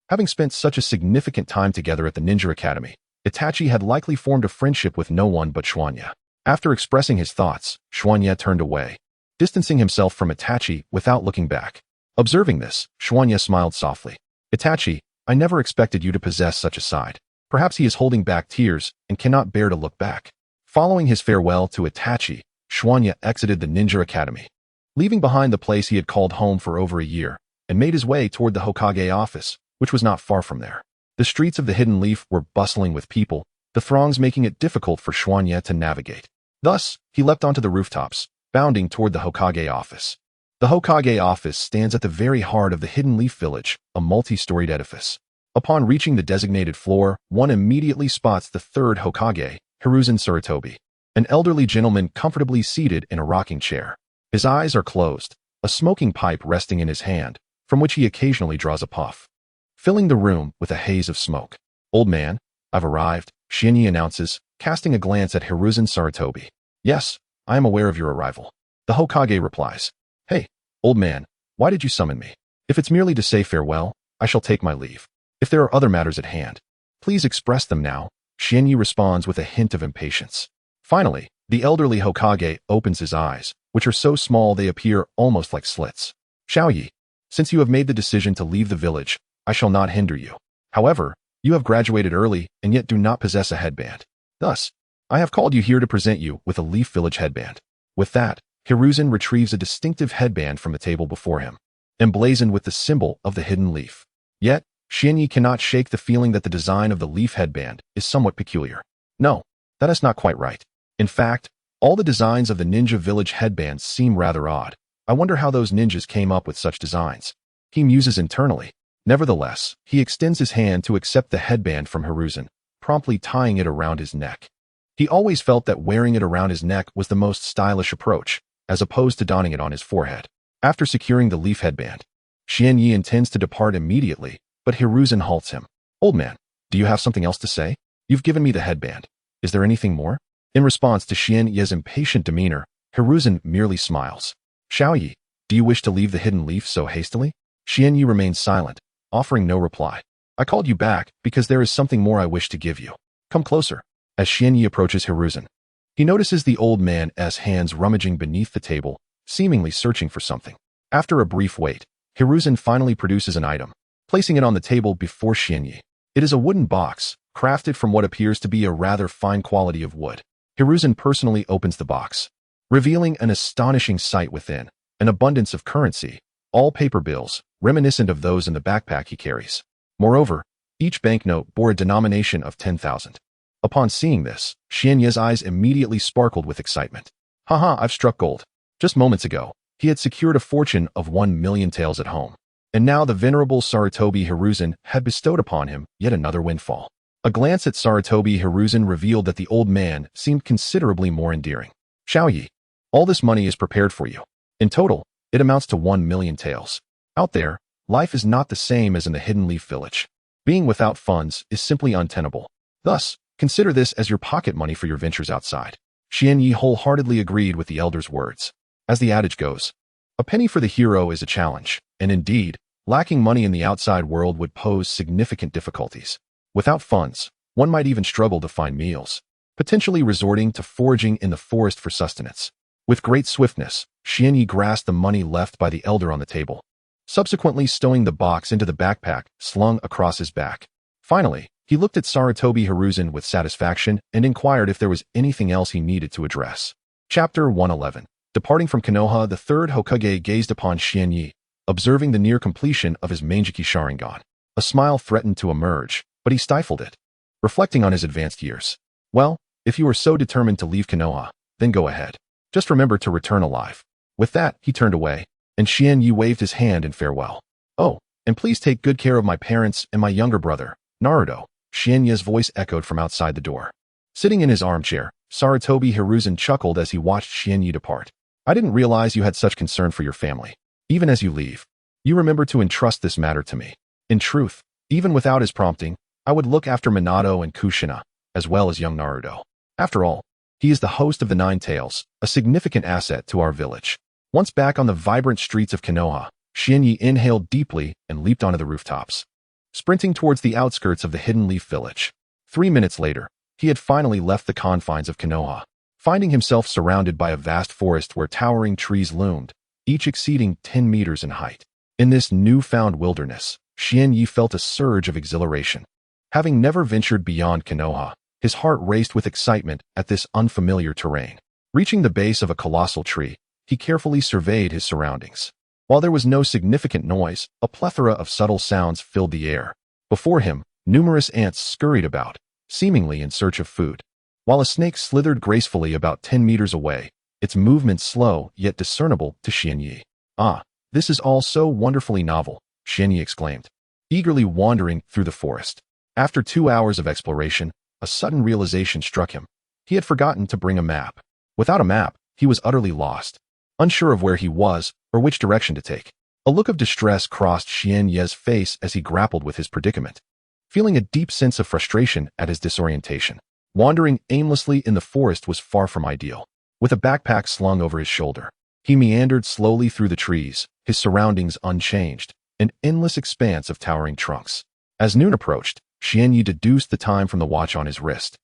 having spent such a significant time together at the Ninja Academy, Itachi had likely formed a friendship with no one but Xuanya. After expressing his thoughts, Xuanya turned away, distancing himself from Itachi without looking back. Observing this, Xuanya smiled softly. Itachi, I never expected you to possess such a side. Perhaps he is holding back tears and cannot bear to look back. Following his farewell to Itachi, Xuanya exited the Ninja Academy, leaving behind the place he had called home for over a year, and made his way toward the Hokage office, which was not far from there. The streets of the Hidden Leaf were bustling with people, the throngs making it difficult for Xuanya to navigate. Thus, he leapt onto the rooftops, bounding toward the Hokage office. The Hokage office stands at the very heart of the Hidden Leaf village, a multi-storied edifice. Upon reaching the designated floor, one immediately spots the third Hokage, Hiruzen Sarutobi, an elderly gentleman comfortably seated in a rocking chair. His eyes are closed, a smoking pipe resting in his hand, from which he occasionally draws a puff, filling the room with a haze of smoke. Old man, I've arrived, Xianyi announces, casting a glance at Hiruzen Sarutobi. Yes, I am aware of your arrival. The Hokage replies. Hey, old man, why did you summon me? If it's merely to say farewell, I shall take my leave. If there are other matters at hand, please express them now, Xianyi responds with a hint of impatience. Finally, the elderly Hokage opens his eyes, which are so small they appear almost like slits. Xiaoyi, since you have made the decision to leave the village, I shall not hinder you. However, you have graduated early and yet do not possess a headband. Thus, I have called you here to present you with a Leaf Village headband. With that, Hiruzen retrieves a distinctive headband from the table before him, emblazoned with the symbol of the hidden leaf. Yet, Xianyi cannot shake the feeling that the design of the leaf headband is somewhat peculiar. No, that is not quite right. In fact, all the designs of the ninja village headbands seem rather odd. I wonder how those ninjas came up with such designs. He muses internally. Nevertheless, he extends his hand to accept the headband from Hiruzen, promptly tying it around his neck. He always felt that wearing it around his neck was the most stylish approach, as opposed to donning it on his forehead. After securing the leaf headband, Xianyi intends to depart immediately, but Hiruzen halts him. "Old man, do you have something else to say? You've given me the headband. Is there anything more?" In response to Xianyi's impatient demeanor, Hiruzen merely smiles. "Xiaoyi, do you wish to leave the hidden leaf so hastily?" Xianyi remains silent, offering no reply. "I called you back because there is something more I wish to give you. Come closer." As Xianyi approaches Hiruzen, he notices the old man's hands rummaging beneath the table, seemingly searching for something. After a brief wait, Hiruzen finally produces an item, placing it on the table before Xianyi. It is a wooden box, crafted from what appears to be a rather fine quality of wood. Hiruzen personally opens the box, revealing an astonishing sight within: an abundance of currency, all paper bills, reminiscent of those in the backpack he carries. Moreover, each banknote bore a denomination of 10,000. Upon seeing this, Xianyi's eyes immediately sparkled with excitement. "Haha, I've struck gold." Just moments ago, he had secured a fortune of 1,000,000 taels at home. And now the venerable Sarutobi Hiruzen had bestowed upon him yet another windfall. A glance at Sarutobi Hiruzen revealed that the old man seemed considerably more endearing. "Xiaoyi, all this money is prepared for you. In total, it amounts to 1,000,000 taels. Out there, life is not the same as in the Hidden Leaf Village. Being without funds is simply untenable. Thus, consider this as your pocket money for your ventures outside." Xianyi wholeheartedly agreed with the elder's words. As the adage goes, a penny for the hero is a challenge, and indeed, lacking money in the outside world would pose significant difficulties. Without funds, one might even struggle to find meals, potentially resorting to foraging in the forest for sustenance. With great swiftness, Xianyi grasped the money left by the elder on the table, subsequently stowing the box into the backpack slung across his back. Finally, he looked at Sarutobi Hiruzen with satisfaction and inquired if there was anything else he needed to address. Chapter 111. Departing from Konoha, the third Hokage gazed upon Xianyi, observing the near completion of his Manjiki Sharingan. A smile threatened to emerge, but he stifled it, reflecting on his advanced years. "Well, if you are so determined to leave Konoha, then go ahead. Just remember to return alive." With that, he turned away, and Xianyi waved his hand in farewell. "Oh, and please take good care of my parents and my younger brother, Naruto." Xianyi's voice echoed from outside the door. Sitting in his armchair, Sarutobi Hiruzen chuckled as he watched Xianyi depart. "I didn't realize you had such concern for your family. Even as you leave, you remember to entrust this matter to me. In truth, even without his prompting, I would look after Minato and Kushina, as well as young Naruto. After all, he is the host of the Nine Tails, a significant asset to our village." Once back on the vibrant streets of Konoha, Xianyi inhaled deeply and leaped onto the rooftops, sprinting towards the outskirts of the Hidden Leaf Village. 3 minutes later, he had finally left the confines of Konoha, finding himself surrounded by a vast forest where towering trees loomed, each exceeding 10 meters in height. In this newfound wilderness, Xianyi felt a surge of exhilaration. Having never ventured beyond Konoha, his heart raced with excitement at this unfamiliar terrain. Reaching the base of a colossal tree, he carefully surveyed his surroundings. While there was no significant noise, a plethora of subtle sounds filled the air. Before him, numerous ants scurried about, seemingly in search of food, while a snake slithered gracefully about 10 meters away, its movements slow yet discernible to Xianyi. "Ah, this is all so wonderfully novel," Xianyi exclaimed, eagerly wandering through the forest. After 2 hours of exploration, a sudden realization struck him. He had forgotten to bring a map. Without a map, he was utterly lost, unsure of where he was or which direction to take. A look of distress crossed Xianyi's face as he grappled with his predicament, feeling a deep sense of frustration at his disorientation. Wandering aimlessly in the forest was far from ideal. With a backpack slung over his shoulder, he meandered slowly through the trees, his surroundings unchanged, an endless expanse of towering trunks. As noon approached, Xianyi deduced the time from the watch on his wrist,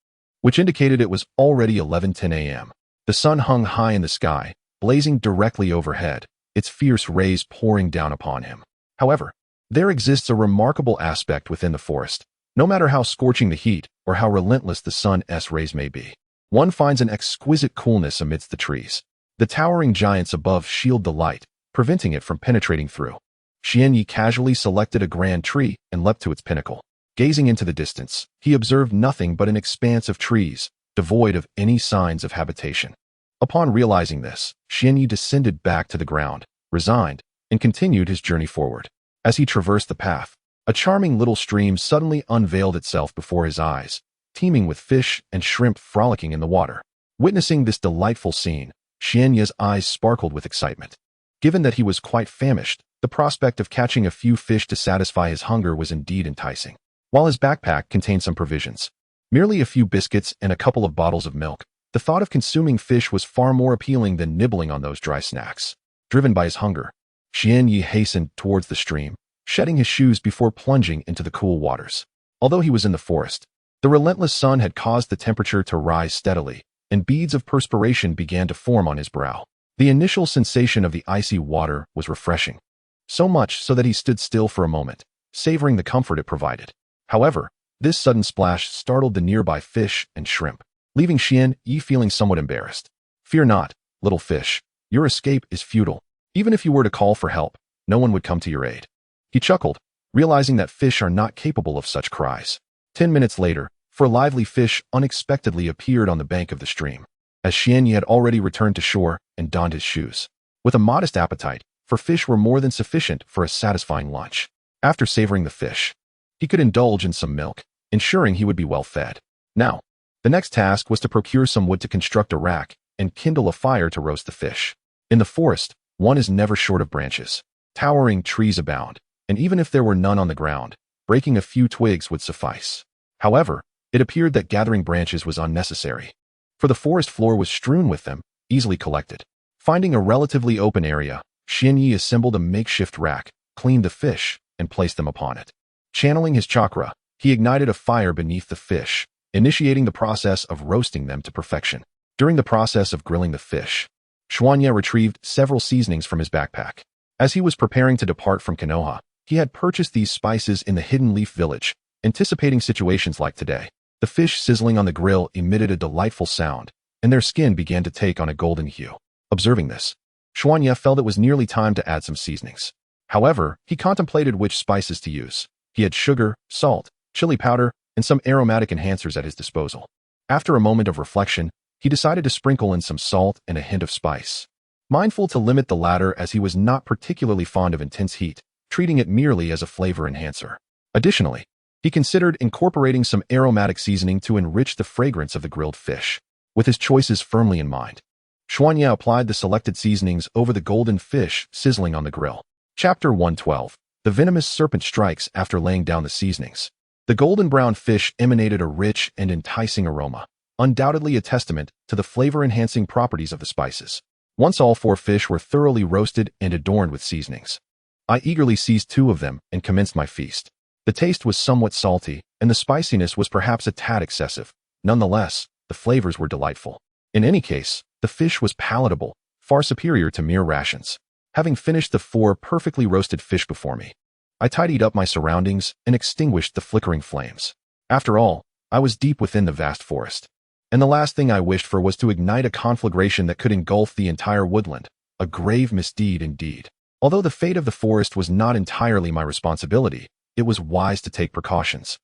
which indicated it was already 11:10 a.m. The sun hung high in the sky, blazing directly overhead, its fierce rays pouring down upon him. However, there exists a remarkable aspect within the forest. No matter how scorching the heat or how relentless the sun's rays may be, one finds an exquisite coolness amidst the trees. The towering giants above shield the light, preventing it from penetrating through. Xianyi casually selected a grand tree and leapt to its pinnacle. Gazing into the distance, he observed nothing but an expanse of trees, devoid of any signs of habitation. Upon realizing this, Xianyi descended back to the ground, resigned, and continued his journey forward. As he traversed the path, a charming little stream suddenly unveiled itself before his eyes, teeming with fish and shrimp frolicking in the water. Witnessing this delightful scene, Xianyi's eyes sparkled with excitement. Given that he was quite famished, the prospect of catching a few fish to satisfy his hunger was indeed enticing. While his backpack contained some provisions, merely a few biscuits and a couple of bottles of milk, the thought of consuming fish was far more appealing than nibbling on those dry snacks. Driven by his hunger, Xianyi hastened towards the stream, shedding his shoes before plunging into the cool waters. Although he was in the forest, the relentless sun had caused the temperature to rise steadily, and beads of perspiration began to form on his brow. The initial sensation of the icy water was refreshing, so much so that he stood still for a moment, savoring the comfort it provided. However, this sudden splash startled the nearby fish and shrimp, leaving Xianyi feeling somewhat embarrassed. "Fear not, little fish. Your escape is futile. Even if you were to call for help, no one would come to your aid." He chuckled, realizing that fish are not capable of such cries. 10 minutes later, 4 lively fish unexpectedly appeared on the bank of the stream, as Xianyi had already returned to shore and donned his shoes. With a modest appetite, for fish were more than sufficient for a satisfying lunch. After savoring the fish, he could indulge in some milk, ensuring he would be well fed. Now, the next task was to procure some wood to construct a rack and kindle a fire to roast the fish. In the forest, one is never short of branches. Towering trees abound, and even if there were none on the ground, breaking a few twigs would suffice. However, it appeared that gathering branches was unnecessary, for the forest floor was strewn with them, easily collected. Finding a relatively open area, Xianyi assembled a makeshift rack, cleaned the fish, and placed them upon it. Channeling his chakra, he ignited a fire beneath the fish, initiating the process of roasting them to perfection. During the process of grilling the fish, Xianyi retrieved several seasonings from his backpack. As he was preparing to depart from Konoha, he had purchased these spices in the Hidden Leaf Village, anticipating situations like today. The fish sizzling on the grill emitted a delightful sound, and their skin began to take on a golden hue. Observing this, Xianyi felt it was nearly time to add some seasonings. However, he contemplated which spices to use. He had sugar, salt, chili powder, and some aromatic enhancers at his disposal. After a moment of reflection, he decided to sprinkle in some salt and a hint of spice. Mindful to limit the latter as he was not particularly fond of intense heat, treating it merely as a flavor enhancer. Additionally, he considered incorporating some aromatic seasoning to enrich the fragrance of the grilled fish. With his choices firmly in mind, Xianyi applied the selected seasonings over the golden fish sizzling on the grill. Chapter 112. The venomous serpent strikes after laying down the seasonings. The golden brown fish emanated a rich and enticing aroma, undoubtedly a testament to the flavor-enhancing properties of the spices. Once all 4 fish were thoroughly roasted and adorned with seasonings, I eagerly seized 2 of them and commenced my feast. The taste was somewhat salty, and the spiciness was perhaps a tad excessive. Nonetheless, the flavors were delightful. In any case, the fish was palatable, far superior to mere rations. Having finished the 4 perfectly roasted fish before me, I tidied up my surroundings and extinguished the flickering flames. After all, I was deep within the vast forest, and the last thing I wished for was to ignite a conflagration that could engulf the entire woodland. A grave misdeed indeed. Although the fate of the forest was not entirely my responsibility, it was wise to take precautions.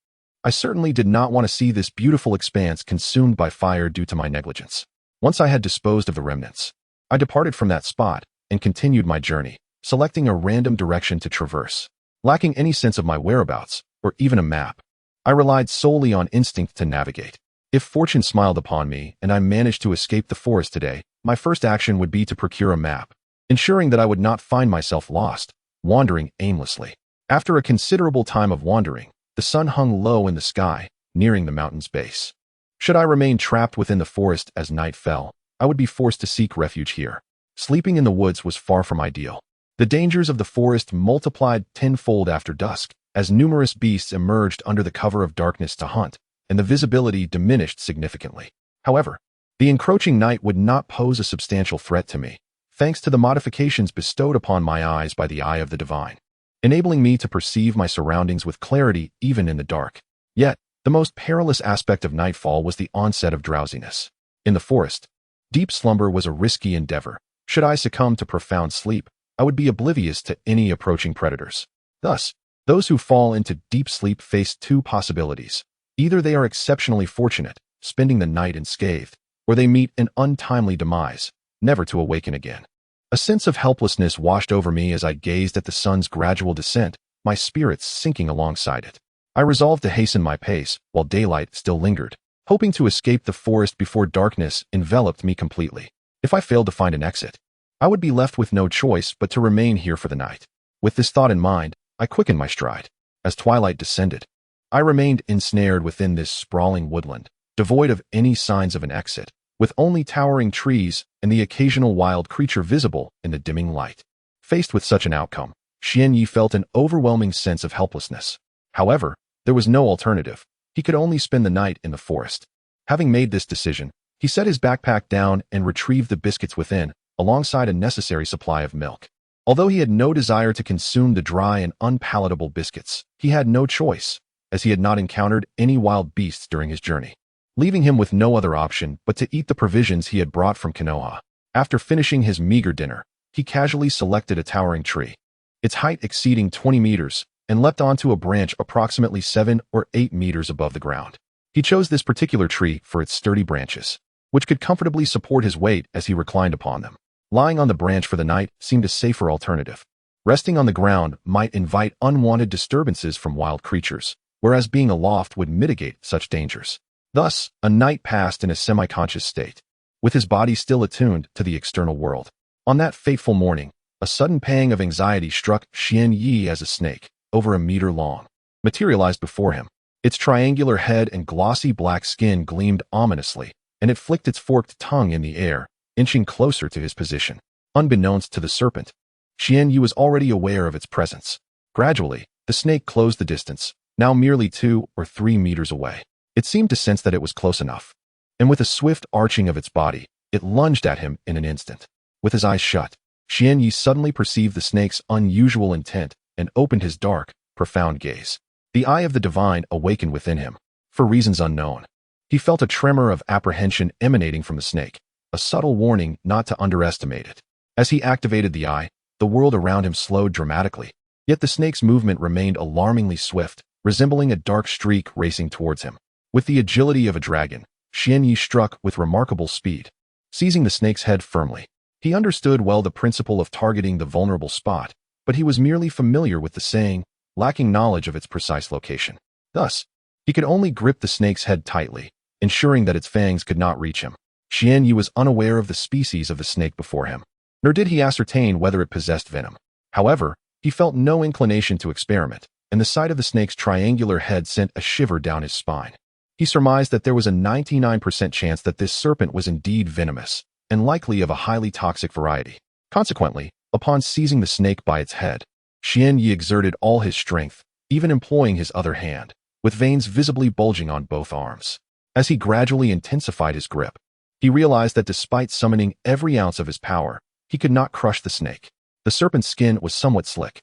I certainly did not want to see this beautiful expanse consumed by fire due to my negligence. Once I had disposed of the remnants, I departed from that spot and continued my journey, selecting a random direction to traverse. Lacking any sense of my whereabouts, or even a map, I relied solely on instinct to navigate. If fortune smiled upon me and I managed to escape the forest today, my first action would be to procure a map, ensuring that I would not find myself lost, wandering aimlessly. After a considerable time of wandering, the sun hung low in the sky, nearing the mountain's base. Should I remain trapped within the forest as night fell, I would be forced to seek refuge here. Sleeping in the woods was far from ideal. The dangers of the forest multiplied tenfold after dusk, as numerous beasts emerged under the cover of darkness to hunt, and the visibility diminished significantly. However, the encroaching night would not pose a substantial threat to me, thanks to the modifications bestowed upon my eyes by the eye of the divine, enabling me to perceive my surroundings with clarity even in the dark. Yet, the most perilous aspect of nightfall was the onset of drowsiness. In the forest, deep slumber was a risky endeavor, Should I succumb to profound sleep, I would be oblivious to any approaching predators. Thus, those who fall into deep sleep face two possibilities. Either they are exceptionally fortunate, spending the night unscathed, or they meet an untimely demise, never to awaken again. A sense of helplessness washed over me as I gazed at the sun's gradual descent, my spirits sinking alongside it. I resolved to hasten my pace while daylight still lingered, hoping to escape the forest before darkness enveloped me completely. If I failed to find an exit, I would be left with no choice but to remain here for the night. With this thought in mind, I quickened my stride. As twilight descended, I remained ensnared within this sprawling woodland, devoid of any signs of an exit, with only towering trees and the occasional wild creature visible in the dimming light. Faced with such an outcome, Xian Yi felt an overwhelming sense of helplessness. However, there was no alternative. He could only spend the night in the forest. Having made this decision, he set his backpack down and retrieved the biscuits within, alongside a necessary supply of milk. Although he had no desire to consume the dry and unpalatable biscuits, he had no choice, as he had not encountered any wild beasts during his journey, leaving him with no other option but to eat the provisions he had brought from Konoha. After finishing his meager dinner, he casually selected a towering tree, its height exceeding 20 meters, and leapt onto a branch approximately 7 or 8 meters above the ground. He chose this particular tree for its sturdy branches, which could comfortably support his weight as he reclined upon them. Lying on the branch for the night seemed a safer alternative. Resting on the ground might invite unwanted disturbances from wild creatures, whereas being aloft would mitigate such dangers. Thus, a night passed in a semi-conscious state, with his body still attuned to the external world. On that fateful morning, a sudden pang of anxiety struck Xian Yi as a snake, over a meter long, materialized before him. Its triangular head and glossy black skin gleamed ominously, and it flicked its forked tongue in the air, inching closer to his position. Unbeknownst to the serpent, Xian Yi was already aware of its presence. Gradually, the snake closed the distance, now merely 2 or 3 meters away. It seemed to sense that it was close enough, and with a swift arching of its body, it lunged at him in an instant. With his eyes shut, Xian Yi suddenly perceived the snake's unusual intent and opened his dark, profound gaze. The eye of the divine awakened within him. For reasons unknown, he felt a tremor of apprehension emanating from the snake, a subtle warning not to underestimate it. As he activated the eye, the world around him slowed dramatically, yet the snake's movement remained alarmingly swift, resembling a dark streak racing towards him. With the agility of a dragon, Xian Yi struck with remarkable speed, seizing the snake's head firmly. He understood well the principle of targeting the vulnerable spot, but he was merely familiar with the saying, lacking knowledge of its precise location. Thus, he could only grip the snake's head tightly, ensuring that its fangs could not reach him. Xian Yi was unaware of the species of the snake before him, nor did he ascertain whether it possessed venom. However, he felt no inclination to experiment, and the sight of the snake's triangular head sent a shiver down his spine. He surmised that there was a 99% chance that this serpent was indeed venomous, and likely of a highly toxic variety. Consequently, upon seizing the snake by its head, Xian Yi exerted all his strength, even employing his other hand, with veins visibly bulging on both arms. As he gradually intensified his grip, he realized that despite summoning every ounce of his power, he could not crush the snake. The serpent's skin was somewhat slick,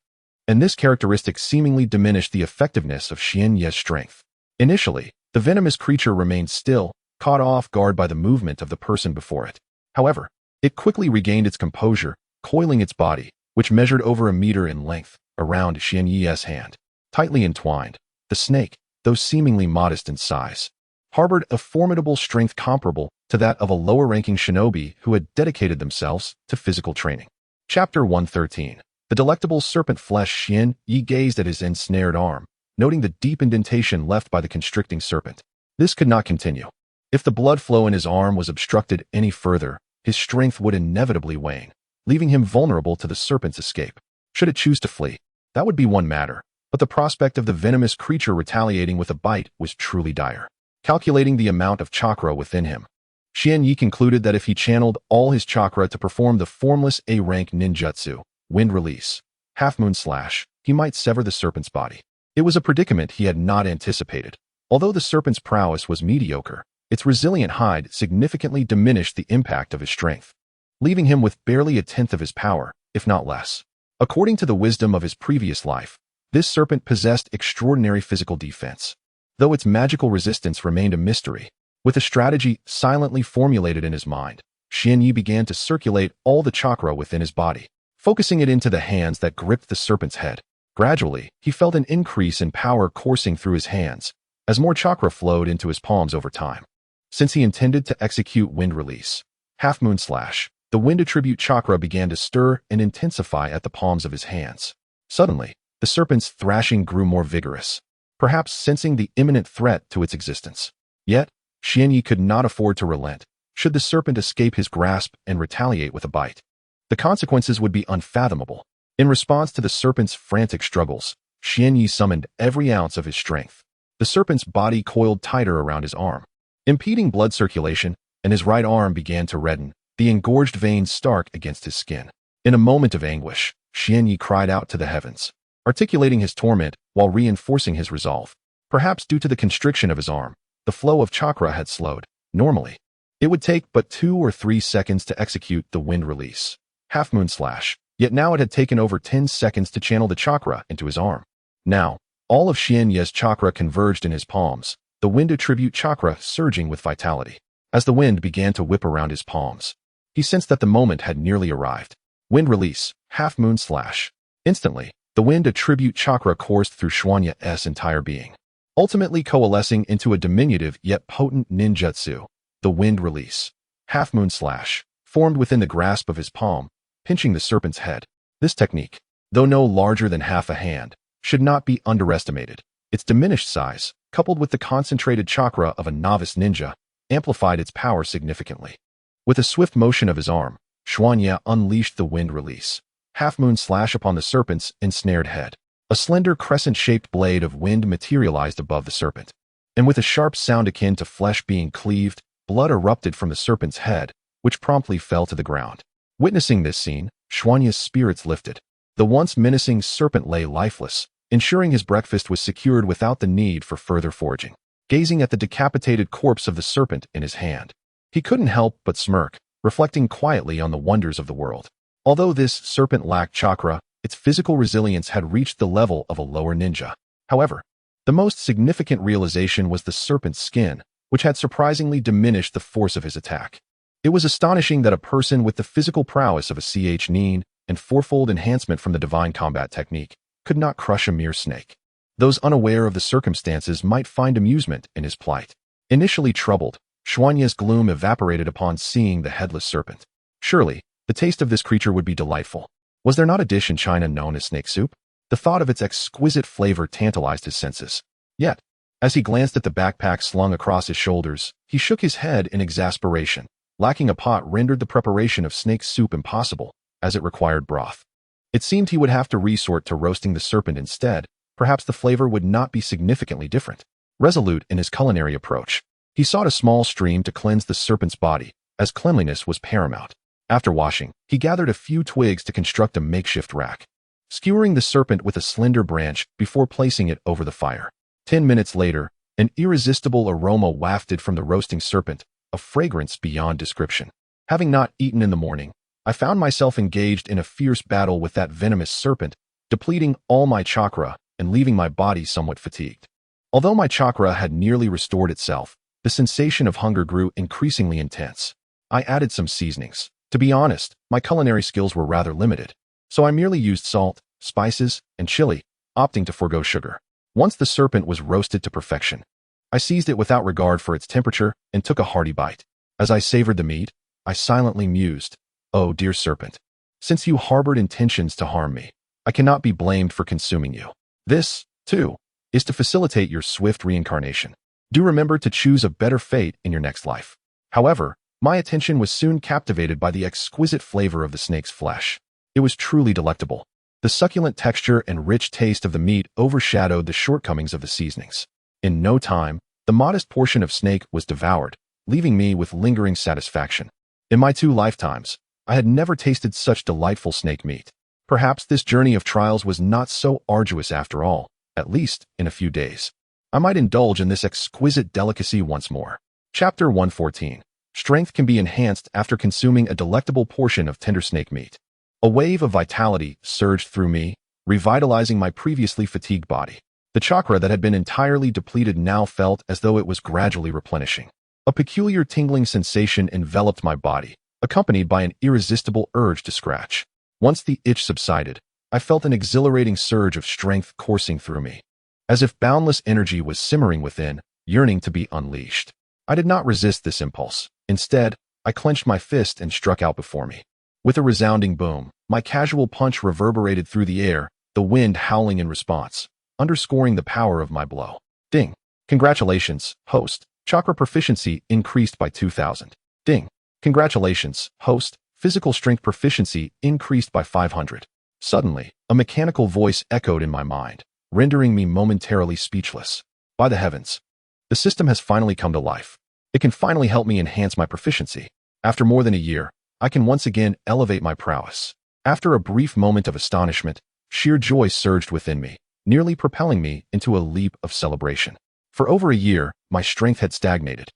and this characteristic seemingly diminished the effectiveness of Xian Yi's strength. Initially, the venomous creature remained still, caught off guard by the movement of the person before it. However, it quickly regained its composure, coiling its body, which measured over a meter in length, around Xian Yi's hand. Tightly entwined, the snake, though seemingly modest in size, harbored a formidable strength comparable to that of a lower-ranking shinobi who had dedicated themselves to physical training. Chapter 113. The delectable serpent flesh. Xian Yi gazed at his ensnared arm, noting the deep indentation left by the constricting serpent. This could not continue. If the blood flow in his arm was obstructed any further, his strength would inevitably wane, leaving him vulnerable to the serpent's escape. Should it choose to flee, that would be one matter, but the prospect of the venomous creature retaliating with a bite was truly dire. Calculating the amount of chakra within him, Xian Yi concluded that if he channeled all his chakra to perform the formless A-rank ninjutsu, Wind Release, Half Moon Slash, he might sever the serpent's body. It was a predicament he had not anticipated. Although the serpent's prowess was mediocre, its resilient hide significantly diminished the impact of his strength, leaving him with barely a tenth of his power, if not less. According to the wisdom of his previous life, this serpent possessed extraordinary physical defense, though its magical resistance remained a mystery. With a strategy silently formulated in his mind, Xianyi began to circulate all the chakra within his body, focusing it into the hands that gripped the serpent's head. Gradually, he felt an increase in power coursing through his hands, as more chakra flowed into his palms over time. Since he intended to execute wind release, half moon slash, the wind attribute chakra began to stir and intensify at the palms of his hands. Suddenly, the serpent's thrashing grew more vigorous, perhaps sensing the imminent threat to its existence. Yet, Xianyi could not afford to relent. Should the serpent escape his grasp and retaliate with a bite, the consequences would be unfathomable. In response to the serpent's frantic struggles, Xianyi summoned every ounce of his strength. The serpent's body coiled tighter around his arm, impeding blood circulation, and his right arm began to redden, the engorged veins stark against his skin. In a moment of anguish, Xianyi cried out to the heavens, articulating his torment while reinforcing his resolve. Perhaps due to the constriction of his arm, the flow of chakra had slowed. Normally, it would take but 2 or 3 seconds to execute the wind release, half moon slash, yet now it had taken over 10 seconds to channel the chakra into his arm. Now, all of Xianyi's chakra converged in his palms, the wind attribute chakra surging with vitality. As the wind began to whip around his palms, he sensed that the moment had nearly arrived. Wind release, half moon slash. Instantly, the wind attribute chakra coursed through Xuanya's entire being, ultimately coalescing into a diminutive yet potent ninjutsu. The wind release, half moon slash, formed within the grasp of his palm, pinching the serpent's head. This technique, though no larger than half a hand, should not be underestimated. Its diminished size, coupled with the concentrated chakra of a novice ninja, amplified its power significantly. With a swift motion of his arm, Xuanya unleashed the wind release, half moon slash upon the serpent's ensnared head. A slender crescent-shaped blade of wind materialized above the serpent, and with a sharp sound akin to flesh being cleaved, blood erupted from the serpent's head, which promptly fell to the ground. Witnessing this scene, Xuanya's spirits lifted. The once menacing serpent lay lifeless, ensuring his breakfast was secured without the need for further foraging. Gazing at the decapitated corpse of the serpent in his hand, he couldn't help but smirk, reflecting quietly on the wonders of the world. Although this serpent lacked chakra, its physical resilience had reached the level of a lower ninja. However, the most significant realization was the serpent's skin, which had surprisingly diminished the force of his attack. It was astonishing that a person with the physical prowess of a genin and fourfold enhancement from the divine combat technique could not crush a mere snake. Those unaware of the circumstances might find amusement in his plight. Initially troubled, Xuanya's gloom evaporated upon seeing the headless serpent. Surely, the taste of this creature would be delightful. Was there not a dish in China known as snake soup? The thought of its exquisite flavor tantalized his senses. Yet, as he glanced at the backpack slung across his shoulders, he shook his head in exasperation. Lacking a pot rendered the preparation of snake soup impossible, as it required broth. It seemed he would have to resort to roasting the serpent instead. Perhaps the flavor would not be significantly different. Resolute in his culinary approach, he sought a small stream to cleanse the serpent's body, as cleanliness was paramount. After washing, he gathered a few twigs to construct a makeshift rack, skewering the serpent with a slender branch before placing it over the fire. 10 minutes later, an irresistible aroma wafted from the roasting serpent, a fragrance beyond description. Having not eaten in the morning, I found myself engaged in a fierce battle with that venomous serpent, depleting all my chakra and leaving my body somewhat fatigued. Although my chakra had nearly restored itself, the sensation of hunger grew increasingly intense. I added some seasonings. To be honest, my culinary skills were rather limited, so I merely used salt, spices, and chili, opting to forego sugar. Once the serpent was roasted to perfection, I seized it without regard for its temperature and took a hearty bite. As I savored the meat, I silently mused, "Oh, dear serpent, since you harbored intentions to harm me, I cannot be blamed for consuming you. This, too, is to facilitate your swift reincarnation. Do remember to choose a better fate in your next life." However, my attention was soon captivated by the exquisite flavor of the snake's flesh. It was truly delectable. The succulent texture and rich taste of the meat overshadowed the shortcomings of the seasonings. In no time, the modest portion of snake was devoured, leaving me with lingering satisfaction. In my 2 lifetimes, I had never tasted such delightful snake meat. Perhaps this journey of trials was not so arduous after all, at least in a few days. I might indulge in this exquisite delicacy once more. Chapter 114. Strength can be enhanced after consuming a delectable portion of tender snake meat. A wave of vitality surged through me, revitalizing my previously fatigued body. The chakra that had been entirely depleted now felt as though it was gradually replenishing. A peculiar tingling sensation enveloped my body, accompanied by an irresistible urge to scratch. Once the itch subsided, I felt an exhilarating surge of strength coursing through me, as if boundless energy was simmering within, yearning to be unleashed. I did not resist this impulse. Instead, I clenched my fist and struck out before me. With a resounding boom, my casual punch reverberated through the air, the wind howling in response, underscoring the power of my blow. Ding. Congratulations, host. Chakra proficiency increased by 2,000. Ding. Congratulations, host. Physical strength proficiency increased by 500. Suddenly, a mechanical voice echoed in my mind, rendering me momentarily speechless. By the heavens, the system has finally come to life. It can finally help me enhance my proficiency. After more than a year, I can once again elevate my prowess. After a brief moment of astonishment, sheer joy surged within me, nearly propelling me into a leap of celebration. For over a year, my strength had stagnated,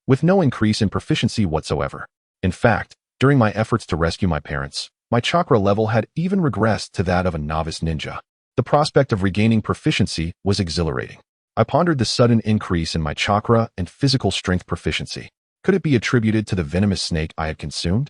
with no increase in proficiency whatsoever. In fact, during my efforts to rescue my parents, my chakra level had even regressed to that of a novice ninja. The prospect of regaining proficiency was exhilarating. I pondered the sudden increase in my chakra and physical strength proficiency. Could it be attributed to the venomous snake I had consumed?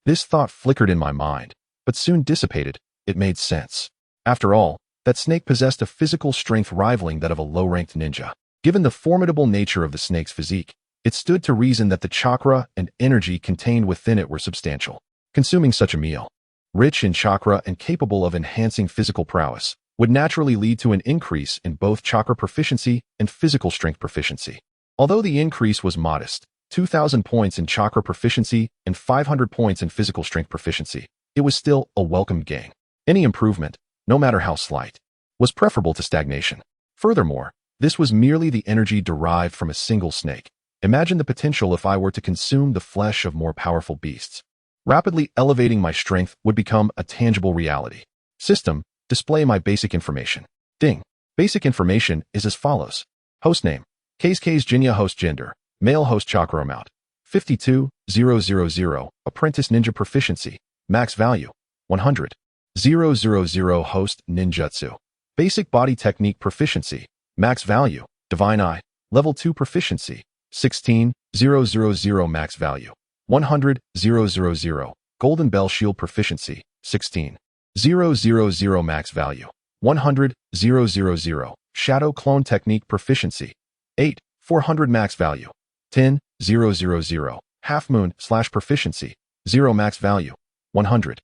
This thought flickered in my mind, but soon dissipated. It made sense. After all, that snake possessed a physical strength rivaling that of a low-ranked ninja. Given the formidable nature of the snake's physique, it stood to reason that the chakra and energy contained within it were substantial. Consuming such a meal, rich in chakra and capable of enhancing physical prowess, would naturally lead to an increase in both chakra proficiency and physical strength proficiency. Although the increase was modest, 2,000 points in chakra proficiency and 500 points in physical strength proficiency, it was still a welcome gain. Any improvement, no matter how slight, was preferable to stagnation. Furthermore, this was merely the energy derived from a single snake. Imagine the potential if I were to consume the flesh of more powerful beasts. Rapidly elevating my strength would become a tangible reality. System, display my basic information. Ding. Basic information is as follows. Host name, Case Jinya. Host gender, male. Host chakra amount, 52,000. Apprentice ninja proficiency, max value, 100,000. Host ninjutsu. Basic body technique proficiency, max value, divine eye, level 2 proficiency, 16,000. Max value, 100,000. Golden bell shield proficiency, 16,000. Max value, 100,000. Shadow clone technique proficiency, 8,400. Max value, 10,000. Half moon / proficiency, 0. Max value, 100,000.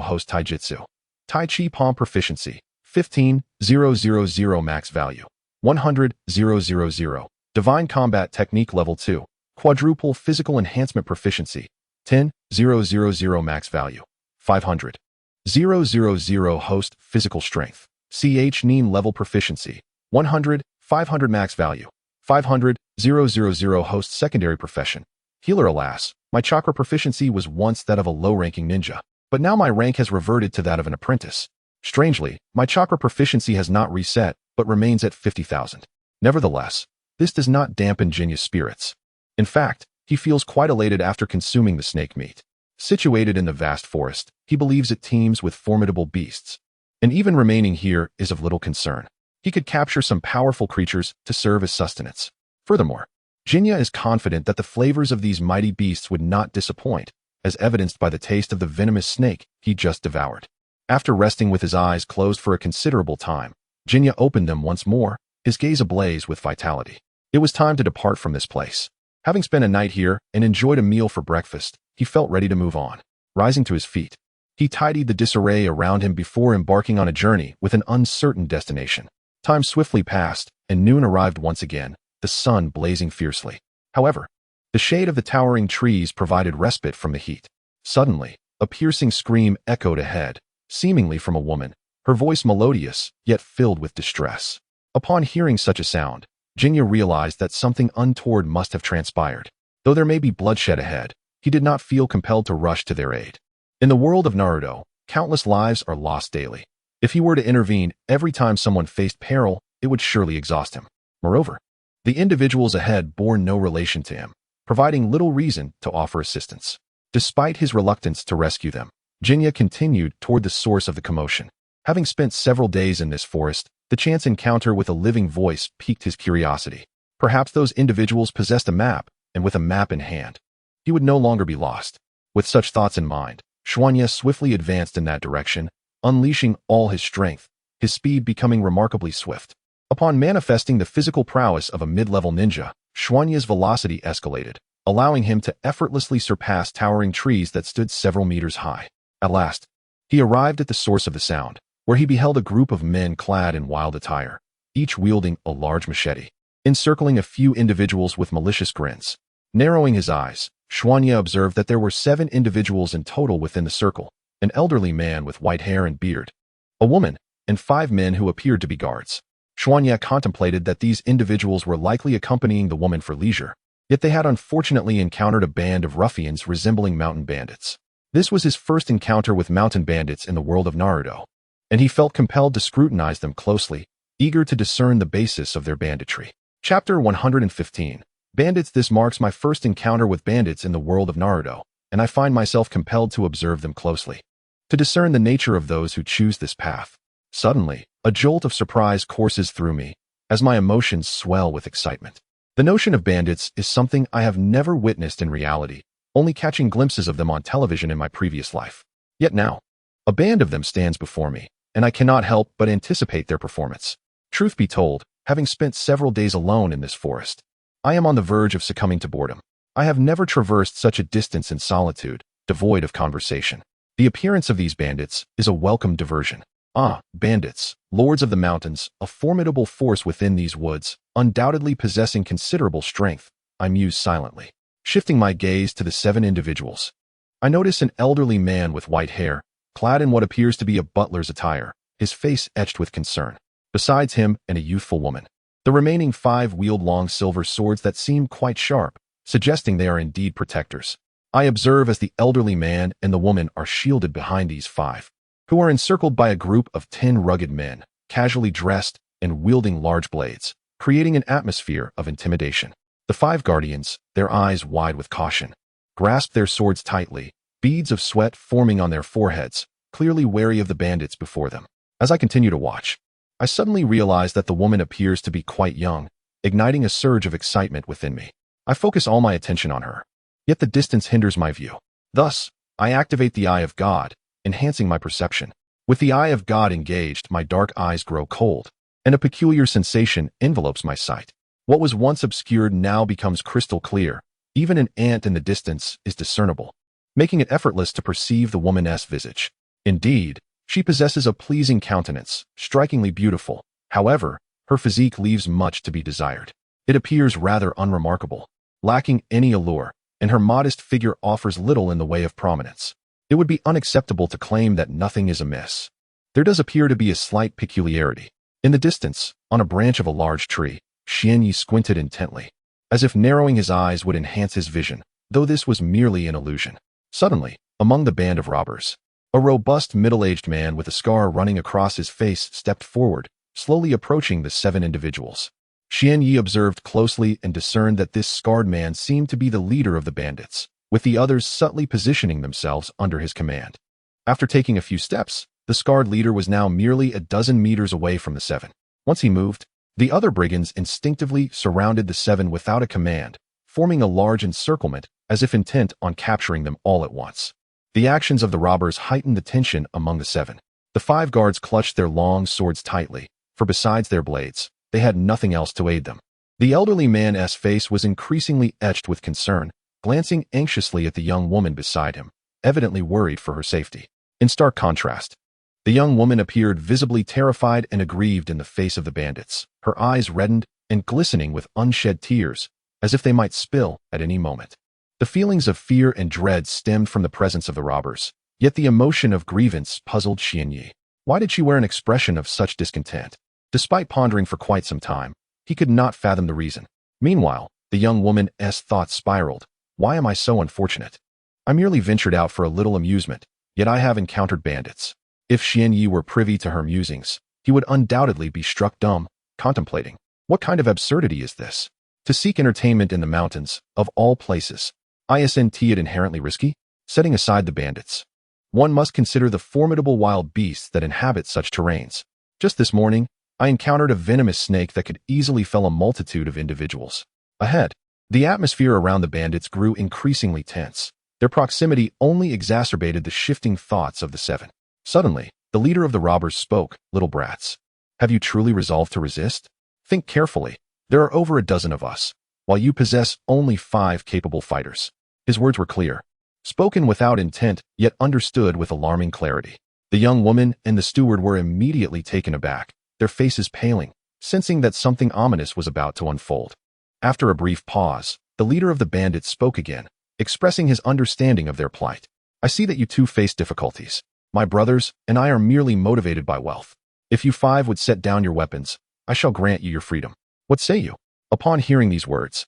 Host taijutsu. Tai chi palm proficiency, 15,000. Max value, 100,000. Divine combat technique level 2. Quadruple physical enhancement proficiency, 10,000. Max value, 500,000. Host physical strength. Genin level proficiency, 100, 500. Max value, 500,000. Host secondary profession. Healer. Alas, my chakra proficiency was once that of a low-ranking ninja, but now my rank has reverted to that of an apprentice. Strangely, my chakra proficiency has not reset, but remains at 50,000. Nevertheless, this does not dampen Jinya's spirits. In fact, he feels quite elated after consuming the snake meat. Situated in the vast forest, he believes it teems with formidable beasts, and even remaining here is of little concern. He could capture some powerful creatures to serve as sustenance. Furthermore, Jinya is confident that the flavors of these mighty beasts would not disappoint, as evidenced by the taste of the venomous snake he just devoured. After resting with his eyes closed for a considerable time, Jinya opened them once more, his gaze ablaze with vitality. It was time to depart from this place. Having spent a night here and enjoyed a meal for breakfast, he felt ready to move on. Rising to his feet, he tidied the disarray around him before embarking on a journey with an uncertain destination. Time swiftly passed, and noon arrived once again, the sun blazing fiercely. However, the shade of the towering trees provided respite from the heat. Suddenly, a piercing scream echoed ahead, seemingly from a woman, her voice melodious, yet filled with distress. Upon hearing such a sound, Jinya realized that something untoward must have transpired. Though there may be bloodshed ahead, he did not feel compelled to rush to their aid. In the world of Naruto, countless lives are lost daily. If he were to intervene every time someone faced peril, it would surely exhaust him. Moreover, the individuals ahead bore no relation to him, providing little reason to offer assistance. Despite his reluctance to rescue them, Jinya continued toward the source of the commotion. Having spent several days in this forest, the chance encounter with a living voice piqued his curiosity. Perhaps those individuals possessed a map, and with a map in hand, he would no longer be lost. With such thoughts in mind, Xuanye swiftly advanced in that direction, unleashing all his strength, his speed becoming remarkably swift. Upon manifesting the physical prowess of a mid-level ninja, Xuanye's velocity escalated, allowing him to effortlessly surpass towering trees that stood several meters high. At last, he arrived at the source of the sound, where he beheld a group of men clad in wild attire, each wielding a large machete, encircling a few individuals with malicious grins. Narrowing his eyes, Xuanye observed that there were 7 individuals in total within the circle, an elderly man with white hair and beard, a woman, and 5 men who appeared to be guards. Xuanye contemplated that these individuals were likely accompanying the woman for leisure, yet they had unfortunately encountered a band of ruffians resembling mountain bandits. This was his first encounter with mountain bandits in the world of Naruto, and he felt compelled to scrutinize them closely, eager to discern the basis of their banditry. Chapter 115. Bandits. This marks my first encounter with bandits in the world of Naruto, and I find myself compelled to observe them closely, to discern the nature of those who choose this path. Suddenly, a jolt of surprise courses through me, as my emotions swell with excitement. The notion of bandits is something I have never witnessed in reality, only catching glimpses of them on television in my previous life. Yet now, a band of them stands before me, and I cannot help but anticipate their performance. Truth be told, having spent several days alone in this forest, I am on the verge of succumbing to boredom. I have never traversed such a distance in solitude, devoid of conversation. The appearance of these bandits is a welcome diversion. Ah, bandits, lords of the mountains, a formidable force within these woods, undoubtedly possessing considerable strength, I muse silently. Shifting my gaze to the 7 individuals, I notice an elderly man with white hair, clad in what appears to be a butler's attire, his face etched with concern. Besides him and a youthful woman, the remaining 5 wield long silver swords that seem quite sharp, suggesting they are indeed protectors. I observe as the elderly man and the woman are shielded behind these 5, who are encircled by a group of 10 rugged men, casually dressed and wielding large blades, creating an atmosphere of intimidation. The 5 guardians, their eyes wide with caution, grasp their swords tightly, beads of sweat forming on their foreheads, clearly wary of the bandits before them. As I continue to watch, I suddenly realize that the woman appears to be quite young, igniting a surge of excitement within me. I focus all my attention on her, yet the distance hinders my view. Thus, I activate the Eye of God, enhancing my perception. With the Eye of God engaged, my dark eyes grow cold, and a peculiar sensation envelopes my sight. What was once obscured now becomes crystal clear. Even an ant in the distance is discernible, making it effortless to perceive the woman's visage. Indeed, she possesses a pleasing countenance, strikingly beautiful. However, her physique leaves much to be desired. It appears rather unremarkable, lacking any allure, and her modest figure offers little in the way of prominence. It would be unacceptable to claim that nothing is amiss. There does appear to be a slight peculiarity. In the distance, on a branch of a large tree, Xuanye squinted intently, as if narrowing his eyes would enhance his vision, though this was merely an illusion. Suddenly, among the band of robbers, a robust middle-aged man with a scar running across his face stepped forward, slowly approaching the 7 individuals. Xuanye observed closely and discerned that this scarred man seemed to be the leader of the bandits, with the others subtly positioning themselves under his command. After taking a few steps, the scarred leader was now merely a dozen meters away from the 7. Once he moved, the other brigands instinctively surrounded the 7 without a command, forming a large encirclement as if intent on capturing them all at once. The actions of the robbers heightened the tension among the 7. The 5 guards clutched their long swords tightly, for besides their blades, they had nothing else to aid them. The elderly man's face was increasingly etched with concern, glancing anxiously at the young woman beside him, evidently worried for her safety. In stark contrast, the young woman appeared visibly terrified and aggrieved in the face of the bandits, her eyes reddened and glistening with unshed tears, as if they might spill at any moment. The feelings of fear and dread stemmed from the presence of the robbers, yet the emotion of grievance puzzled Xuanye. Why did she wear an expression of such discontent? Despite pondering for quite some time, he could not fathom the reason. Meanwhile, the young woman's thoughts spiraled. Why am I so unfortunate? I merely ventured out for a little amusement, yet I have encountered bandits. If Xuanye were privy to her musings, he would undoubtedly be struck dumb, contemplating, what kind of absurdity is this? To seek entertainment in the mountains, of all places. Isn't it inherently risky? Setting aside the bandits, one must consider the formidable wild beasts that inhabit such terrains. Just this morning, I encountered a venomous snake that could easily fell a multitude of individuals. Ahead, The atmosphere around the bandits grew increasingly tense. Their proximity only exacerbated the shifting thoughts of the seven. Suddenly, the leader of the robbers spoke. "Little brats, have you truly resolved to resist? Think carefully. There are over a dozen of us, while you possess only 5 capable fighters." His words were clear, spoken without intent, yet understood with alarming clarity. The young woman and the steward were immediately taken aback, their faces paling, sensing that something ominous was about to unfold. After a brief pause, the leader of the bandits spoke again, expressing his understanding of their plight. "I see that you too face difficulties. My brothers and I are merely motivated by wealth. If you 5 would set down your weapons, I shall grant you your freedom. What say you?" Upon hearing these words,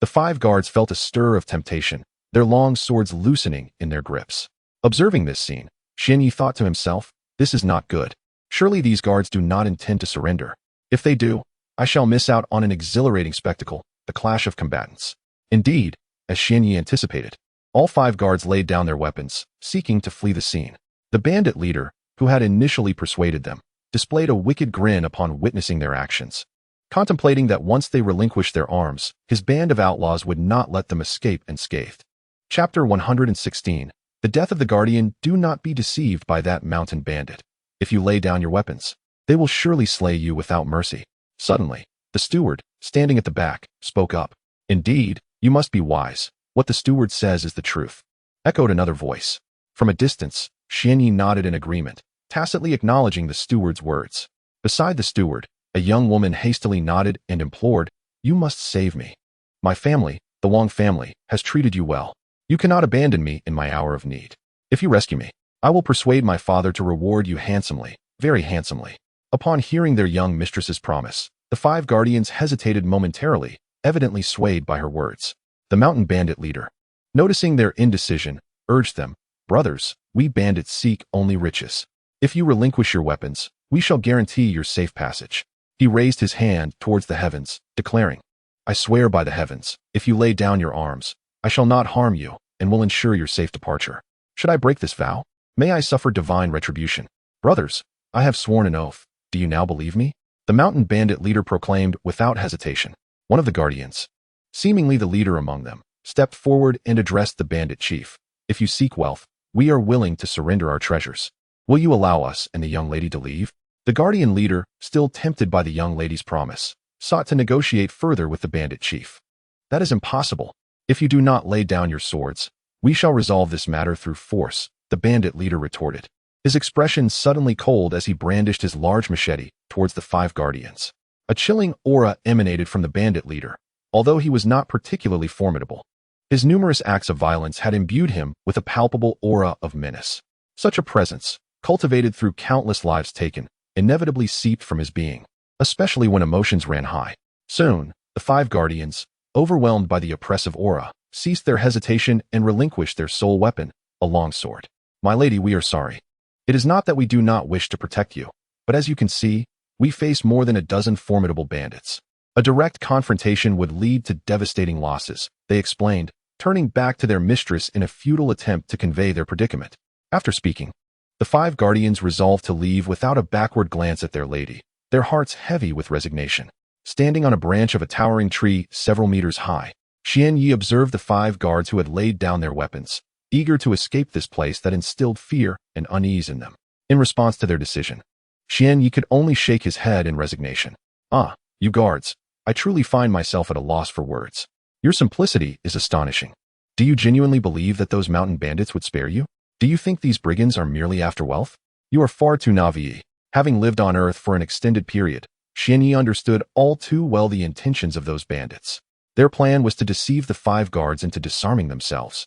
the 5 guards felt a stir of temptation, their long swords loosening in their grips. Observing this scene, Xianyi thought to himself, "This is not good. Surely these guards do not intend to surrender. If they do, I shall miss out on an exhilarating spectacle, the clash of combatants." Indeed, as Xianyi anticipated, all 5 guards laid down their weapons, seeking to flee the scene. The bandit leader, who had initially persuaded them, displayed a wicked grin upon witnessing their actions, contemplating that once they relinquished their arms, his band of outlaws would not let them escape unscathed. Chapter 116. The Death of the Guardian. Do not be deceived by that mountain bandit. If you lay down your weapons, they will surely slay you without mercy. Suddenly, the steward, standing at the back, spoke up. "Indeed, you must be wise. What the steward says is the truth," echoed another voice. From a distance, Xianyi nodded in agreement, tacitly acknowledging the steward's words. Beside the steward, a young woman hastily nodded and implored, "You must save me. My family, the Wang family, has treated you well. You cannot abandon me in my hour of need. If you rescue me, I will persuade my father to reward you handsomely, very handsomely." Upon hearing their young mistress's promise, the 5 guardians hesitated momentarily, evidently swayed by her words. The mountain bandit leader, noticing their indecision, urged them, "Brothers, we bandits seek only riches. If you relinquish your weapons, we shall guarantee your safe passage." He raised his hand towards the heavens, declaring, "I swear by the heavens, if you lay down your arms, I shall not harm you and will ensure your safe departure. Should I break this vow, may I suffer divine retribution. Brothers, I have sworn an oath. Do you now believe me?" The mountain bandit leader proclaimed without hesitation. One of the guardians, seemingly the leader among them, stepped forward and addressed the bandit chief. "If you seek wealth, we are willing to surrender our treasures. Will you allow us and the young lady to leave?" The guardian leader, still tempted by the young lady's promise, sought to negotiate further with the bandit chief. "That is impossible. If you do not lay down your swords, we shall resolve this matter through force," the bandit leader retorted, his expression suddenly cold as he brandished his large machete towards the 5 guardians. A chilling aura emanated from the bandit leader, although he was not particularly formidable. His numerous acts of violence had imbued him with a palpable aura of menace. Such a presence, cultivated through countless lives taken, inevitably seeped from his being, especially when emotions ran high. Soon, the 5 guardians, overwhelmed by the oppressive aura, ceased their hesitation and relinquished their sole weapon, a long sword. "My lady, we are sorry. It is not that we do not wish to protect you, but as you can see, we face more than a dozen formidable bandits. A direct confrontation would lead to devastating losses," they explained, turning back to their mistress in a futile attempt to convey their predicament. After speaking, the 5 guardians resolved to leave without a backward glance at their lady, their hearts heavy with resignation. Standing on a branch of a towering tree several meters high, Xianyi observed the 5 guards who had laid down their weapons, eager to escape this place that instilled fear and unease in them. In response to their decision, Xianyi could only shake his head in resignation. "Ah, you guards, I truly find myself at a loss for words. Your simplicity is astonishing. Do you genuinely believe that those mountain bandits would spare you? Do you think these brigands are merely after wealth? You are far too naive." Having lived on Earth for an extended period, Xianyi understood all too well the intentions of those bandits. Their plan was to deceive the 5 guards into disarming themselves,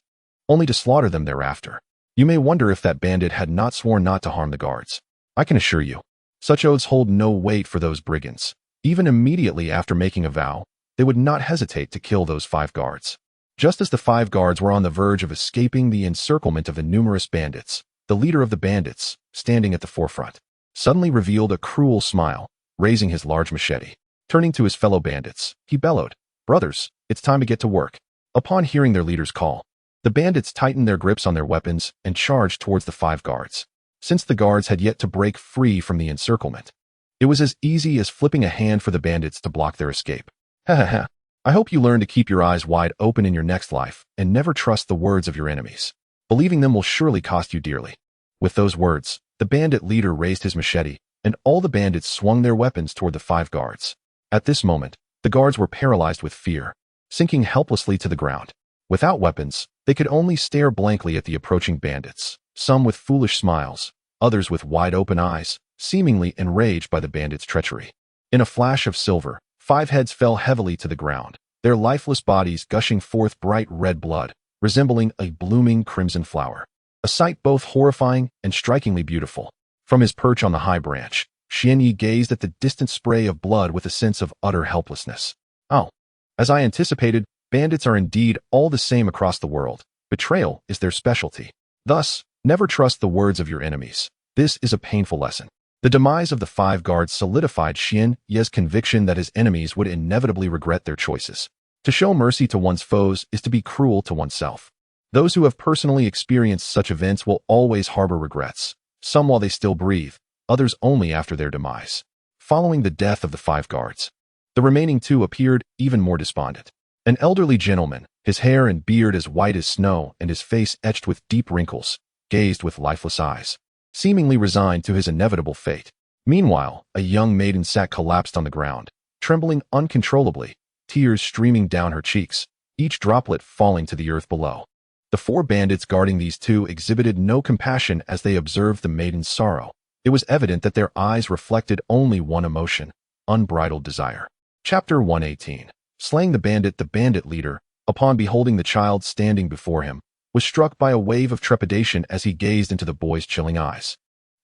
only to slaughter them thereafter. You may wonder if that bandit had not sworn not to harm the guards. I can assure you, such oaths hold no weight for those brigands. Even immediately after making a vow, they would not hesitate to kill those 5 guards. Just as the 5 guards were on the verge of escaping the encirclement of the numerous bandits, the leader of the bandits, standing at the forefront, suddenly revealed a cruel smile, raising his large machete. Turning to his fellow bandits, he bellowed, "Brothers, it's time to get to work." Upon hearing their leader's call, the bandits tightened their grips on their weapons and charged towards the 5 guards. Since the guards had yet to break free from the encirclement, it was as easy as flipping a hand for the bandits to block their escape. "Ha ha ha. I hope you learn to keep your eyes wide open in your next life and never trust the words of your enemies. Believing them will surely cost you dearly." With those words, the bandit leader raised his machete, and all the bandits swung their weapons toward the 5 guards. At this moment, the guards were paralyzed with fear, sinking helplessly to the ground. Without weapons, they could only stare blankly at the approaching bandits, some with foolish smiles, others with wide-open eyes, seemingly enraged by the bandits' treachery. In a flash of silver, 5 heads fell heavily to the ground, their lifeless bodies gushing forth bright red blood, resembling a blooming crimson flower. A sight both horrifying and strikingly beautiful. From his perch on the high branch, Xianyi gazed at the distant spray of blood with a sense of utter helplessness. Oh, as I anticipated, bandits are indeed all the same across the world. Betrayal is their specialty. Thus, never trust the words of your enemies. This is a painful lesson. The demise of the 5 guards solidified Xian Ye's conviction that his enemies would inevitably regret their choices. To show mercy to one's foes is to be cruel to oneself. Those who have personally experienced such events will always harbor regrets, some while they still breathe, others only after their demise. Following the death of the 5 guards, the remaining 2 appeared even more despondent. An elderly gentleman, his hair and beard as white as snow and his face etched with deep wrinkles, gazed with lifeless eyes, seemingly resigned to his inevitable fate. Meanwhile, a young maiden sat collapsed on the ground, trembling uncontrollably, tears streaming down her cheeks, each droplet falling to the earth below. The 4 bandits guarding these 2 exhibited no compassion as they observed the maiden's sorrow. It was evident that their eyes reflected only one emotion, unbridled desire. Chapter 118. Slaying the bandit leader, upon beholding the child standing before him, was struck by a wave of trepidation as he gazed into the boy's chilling eyes,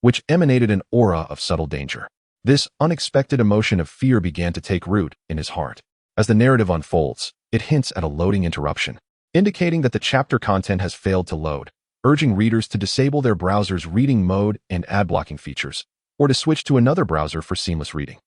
which emanated an aura of subtle danger. This unexpected emotion of fear began to take root in his heart. As the narrative unfolds, it hints at a loading interruption, indicating that the chapter content has failed to load, urging readers to disable their browser's reading mode and ad blocking features, or to switch to another browser for seamless reading.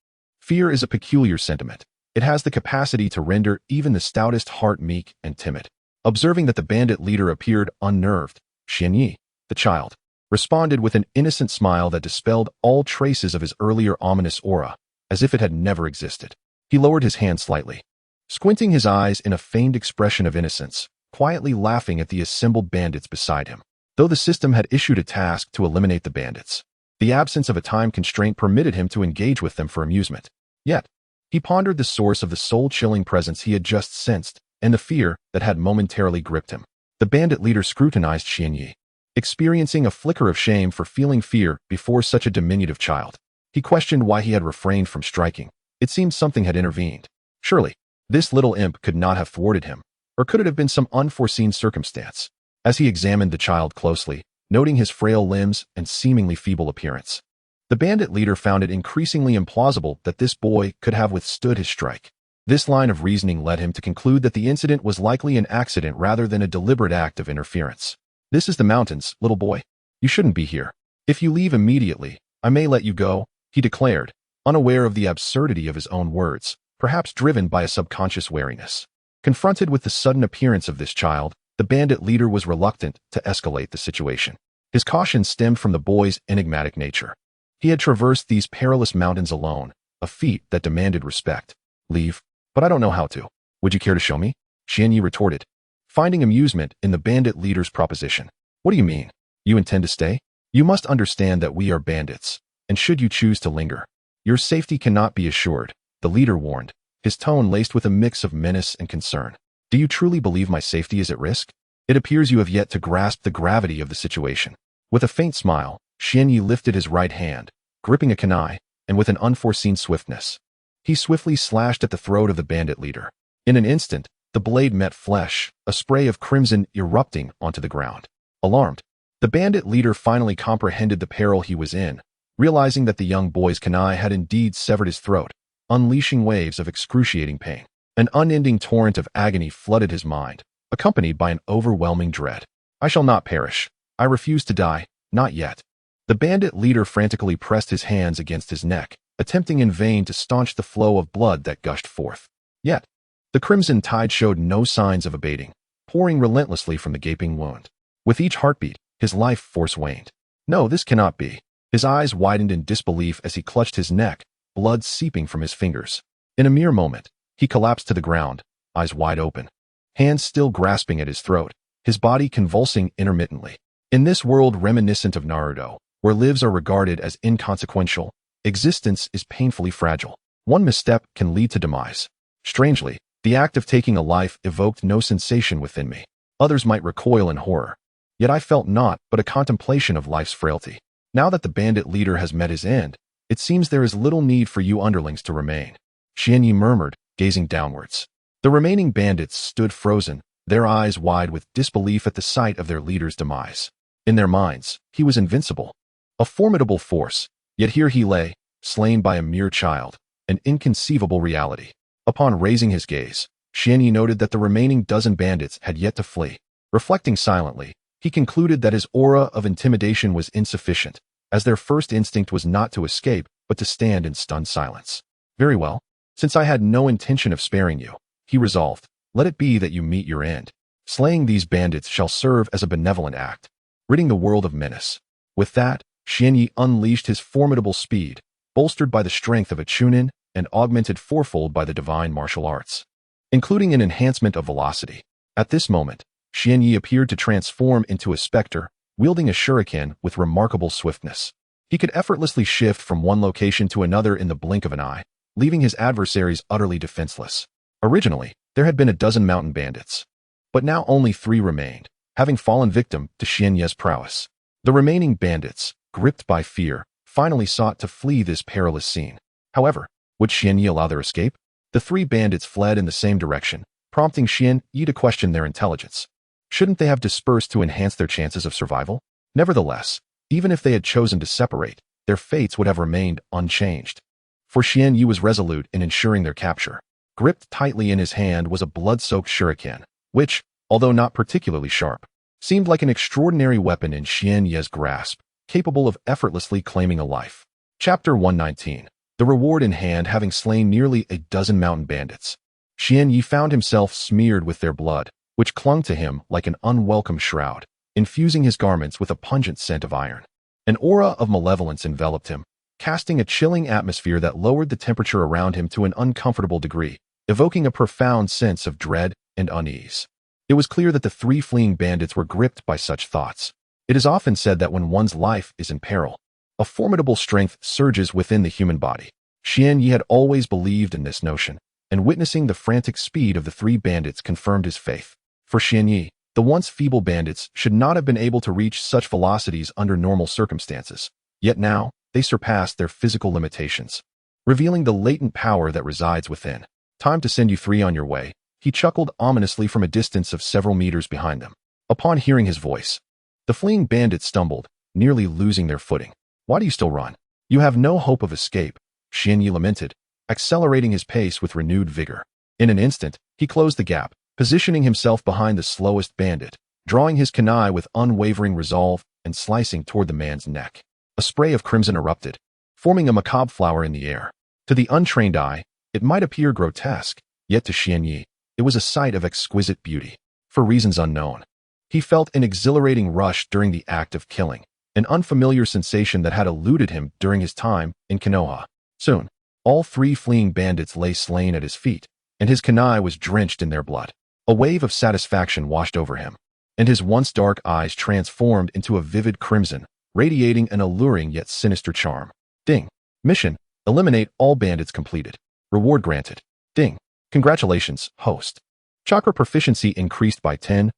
Fear is a peculiar sentiment. It has the capacity to render even the stoutest heart meek and timid. Observing that the bandit leader appeared unnerved, Xianyi, the child, responded with an innocent smile that dispelled all traces of his earlier ominous aura, as if it had never existed. He lowered his hand slightly, squinting his eyes in a feigned expression of innocence, quietly laughing at the assembled bandits beside him. Though the system had issued a task to eliminate the bandits, the absence of a time constraint permitted him to engage with them for amusement. Yet, he pondered the source of the soul-chilling presence he had just sensed and the fear that had momentarily gripped him. The bandit leader scrutinized Xianyi, experiencing a flicker of shame for feeling fear before such a diminutive child. He questioned why he had refrained from striking. It seemed something had intervened. Surely, this little imp could not have thwarted him, or could it have been some unforeseen circumstance? As he examined the child closely, noting his frail limbs and seemingly feeble appearance, the bandit leader found it increasingly implausible that this boy could have withstood his strike. This line of reasoning led him to conclude that the incident was likely an accident rather than a deliberate act of interference. "This is the mountains, little boy. You shouldn't be here. If you leave immediately, I may let you go," he declared, unaware of the absurdity of his own words, perhaps driven by a subconscious wariness. Confronted with the sudden appearance of this child, the bandit leader was reluctant to escalate the situation. His caution stemmed from the boy's enigmatic nature. He had traversed these perilous mountains alone, a feat that demanded respect. "Leave? But I don't know how to. Would you care to show me?" Xianyi retorted, finding amusement in the bandit leader's proposition. "What do you mean? You intend to stay? You must understand that we are bandits, and should you choose to linger, your safety cannot be assured," the leader warned, his tone laced with a mix of menace and concern. "Do you truly believe my safety is at risk? It appears you have yet to grasp the gravity of the situation." With a faint smile, Xianyi lifted his right hand, gripping a kunai, and with an unforeseen swiftness, he swiftly slashed at the throat of the bandit leader. In an instant, the blade met flesh, a spray of crimson erupting onto the ground. Alarmed, the bandit leader finally comprehended the peril he was in, realizing that the young boy's kunai had indeed severed his throat, unleashing waves of excruciating pain. An unending torrent of agony flooded his mind, accompanied by an overwhelming dread. "I shall not perish. I refuse to die, not yet." The bandit leader frantically pressed his hands against his neck, attempting in vain to staunch the flow of blood that gushed forth. Yet, the crimson tide showed no signs of abating, pouring relentlessly from the gaping wound. With each heartbeat, his life force waned. "No, this cannot be." His eyes widened in disbelief as he clutched his neck, blood seeping from his fingers. In a mere moment, he collapsed to the ground, eyes wide open, hands still grasping at his throat, his body convulsing intermittently. In this world reminiscent of Naruto, where lives are regarded as inconsequential, existence is painfully fragile. One misstep can lead to demise. Strangely, the act of taking a life evoked no sensation within me. Others might recoil in horror. Yet I felt naught but a contemplation of life's frailty. Now that the bandit leader has met his end, it seems there is little need for you underlings to remain. Xianyi murmured, gazing downwards. The remaining bandits stood frozen, their eyes wide with disbelief at the sight of their leader's demise. In their minds, he was invincible, a formidable force, yet here he lay, slain by a mere child, an inconceivable reality. Upon raising his gaze, Xianyi noted that the remaining dozen bandits had yet to flee. Reflecting silently, he concluded that his aura of intimidation was insufficient, as their first instinct was not to escape, but to stand in stunned silence. Very well. Since I had no intention of sparing you, he resolved, let it be that you meet your end. Slaying these bandits shall serve as a benevolent act, ridding the world of menace. With that, Xianyi unleashed his formidable speed, bolstered by the strength of a chunin and augmented fourfold by the divine martial arts, including an enhancement of velocity. At this moment, Xianyi appeared to transform into a specter, wielding a shuriken with remarkable swiftness. He could effortlessly shift from one location to another in the blink of an eye, leaving his adversaries utterly defenseless. Originally, there had been a dozen mountain bandits, but now only 3 remained, having fallen victim to Xianyi's prowess. The remaining bandits, gripped by fear, finally sought to flee this perilous scene. However, would Xianyi allow their escape? The 3 bandits fled in the same direction, prompting Xianyi to question their intelligence. Shouldn't they have dispersed to enhance their chances of survival? Nevertheless, even if they had chosen to separate, their fates would have remained unchanged. For Xianyi was resolute in ensuring their capture. Gripped tightly in his hand was a blood-soaked shuriken, which, although not particularly sharp, seemed like an extraordinary weapon in Xianyi's grasp, capable of effortlessly claiming a life. Chapter 119. The reward in hand. Having slain nearly a dozen mountain bandits, Xianyi found himself smeared with their blood, which clung to him like an unwelcome shroud, infusing his garments with a pungent scent of iron. An aura of malevolence enveloped him, casting a chilling atmosphere that lowered the temperature around him to an uncomfortable degree, evoking a profound sense of dread and unease. It was clear that the 3 fleeing bandits were gripped by such thoughts. It is often said that when one's life is in peril, a formidable strength surges within the human body. Xianyi had always believed in this notion, and witnessing the frantic speed of the 3 bandits confirmed his faith. For Xianyi, the once feeble bandits should not have been able to reach such velocities under normal circumstances. Yet now, they surpassed their physical limitations, revealing the latent power that resides within. Time to send you 3 on your way, he chuckled ominously from a distance of several meters behind them. Upon hearing his voice, the fleeing bandits stumbled, nearly losing their footing. Why do you still run? You have no hope of escape, Xianyi lamented, accelerating his pace with renewed vigor. In an instant, he closed the gap, positioning himself behind the slowest bandit, drawing his kunai with unwavering resolve and slicing toward the man's neck. A spray of crimson erupted, forming a macabre flower in the air. To the untrained eye, it might appear grotesque, yet to Xianyi, it was a sight of exquisite beauty. For reasons unknown, he felt an exhilarating rush during the act of killing, an unfamiliar sensation that had eluded him during his time in Konoha. Soon, all 3 fleeing bandits lay slain at his feet, and his kunai was drenched in their blood. A wave of satisfaction washed over him, and his once dark eyes transformed into a vivid crimson, radiating an alluring yet sinister charm. Ding. Mission: eliminate all bandits completed. Reward granted. Ding. Congratulations, host. Chakra proficiency increased by 10,000.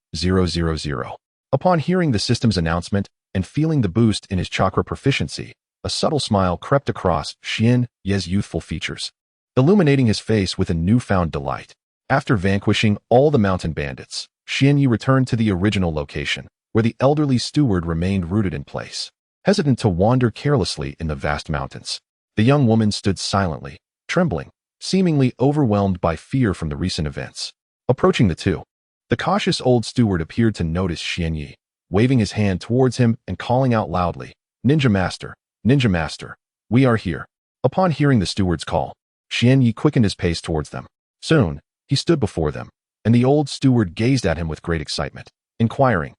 Upon hearing the system's announcement and feeling the boost in his chakra proficiency, a subtle smile crept across Xianyi's youthful features, illuminating his face with a newfound delight. After vanquishing all the mountain bandits, Xianyi returned to the original location, where the elderly steward remained rooted in place, hesitant to wander carelessly in the vast mountains. The young woman stood silently, trembling, seemingly overwhelmed by fear from the recent events. Approaching the 2, the cautious old steward appeared to notice Xianyi, waving his hand towards him and calling out loudly, Ninja Master, we are here." Upon hearing the steward's call, Xianyi quickened his pace towards them. Soon, he stood before them, and the old steward gazed at him with great excitement, inquiring,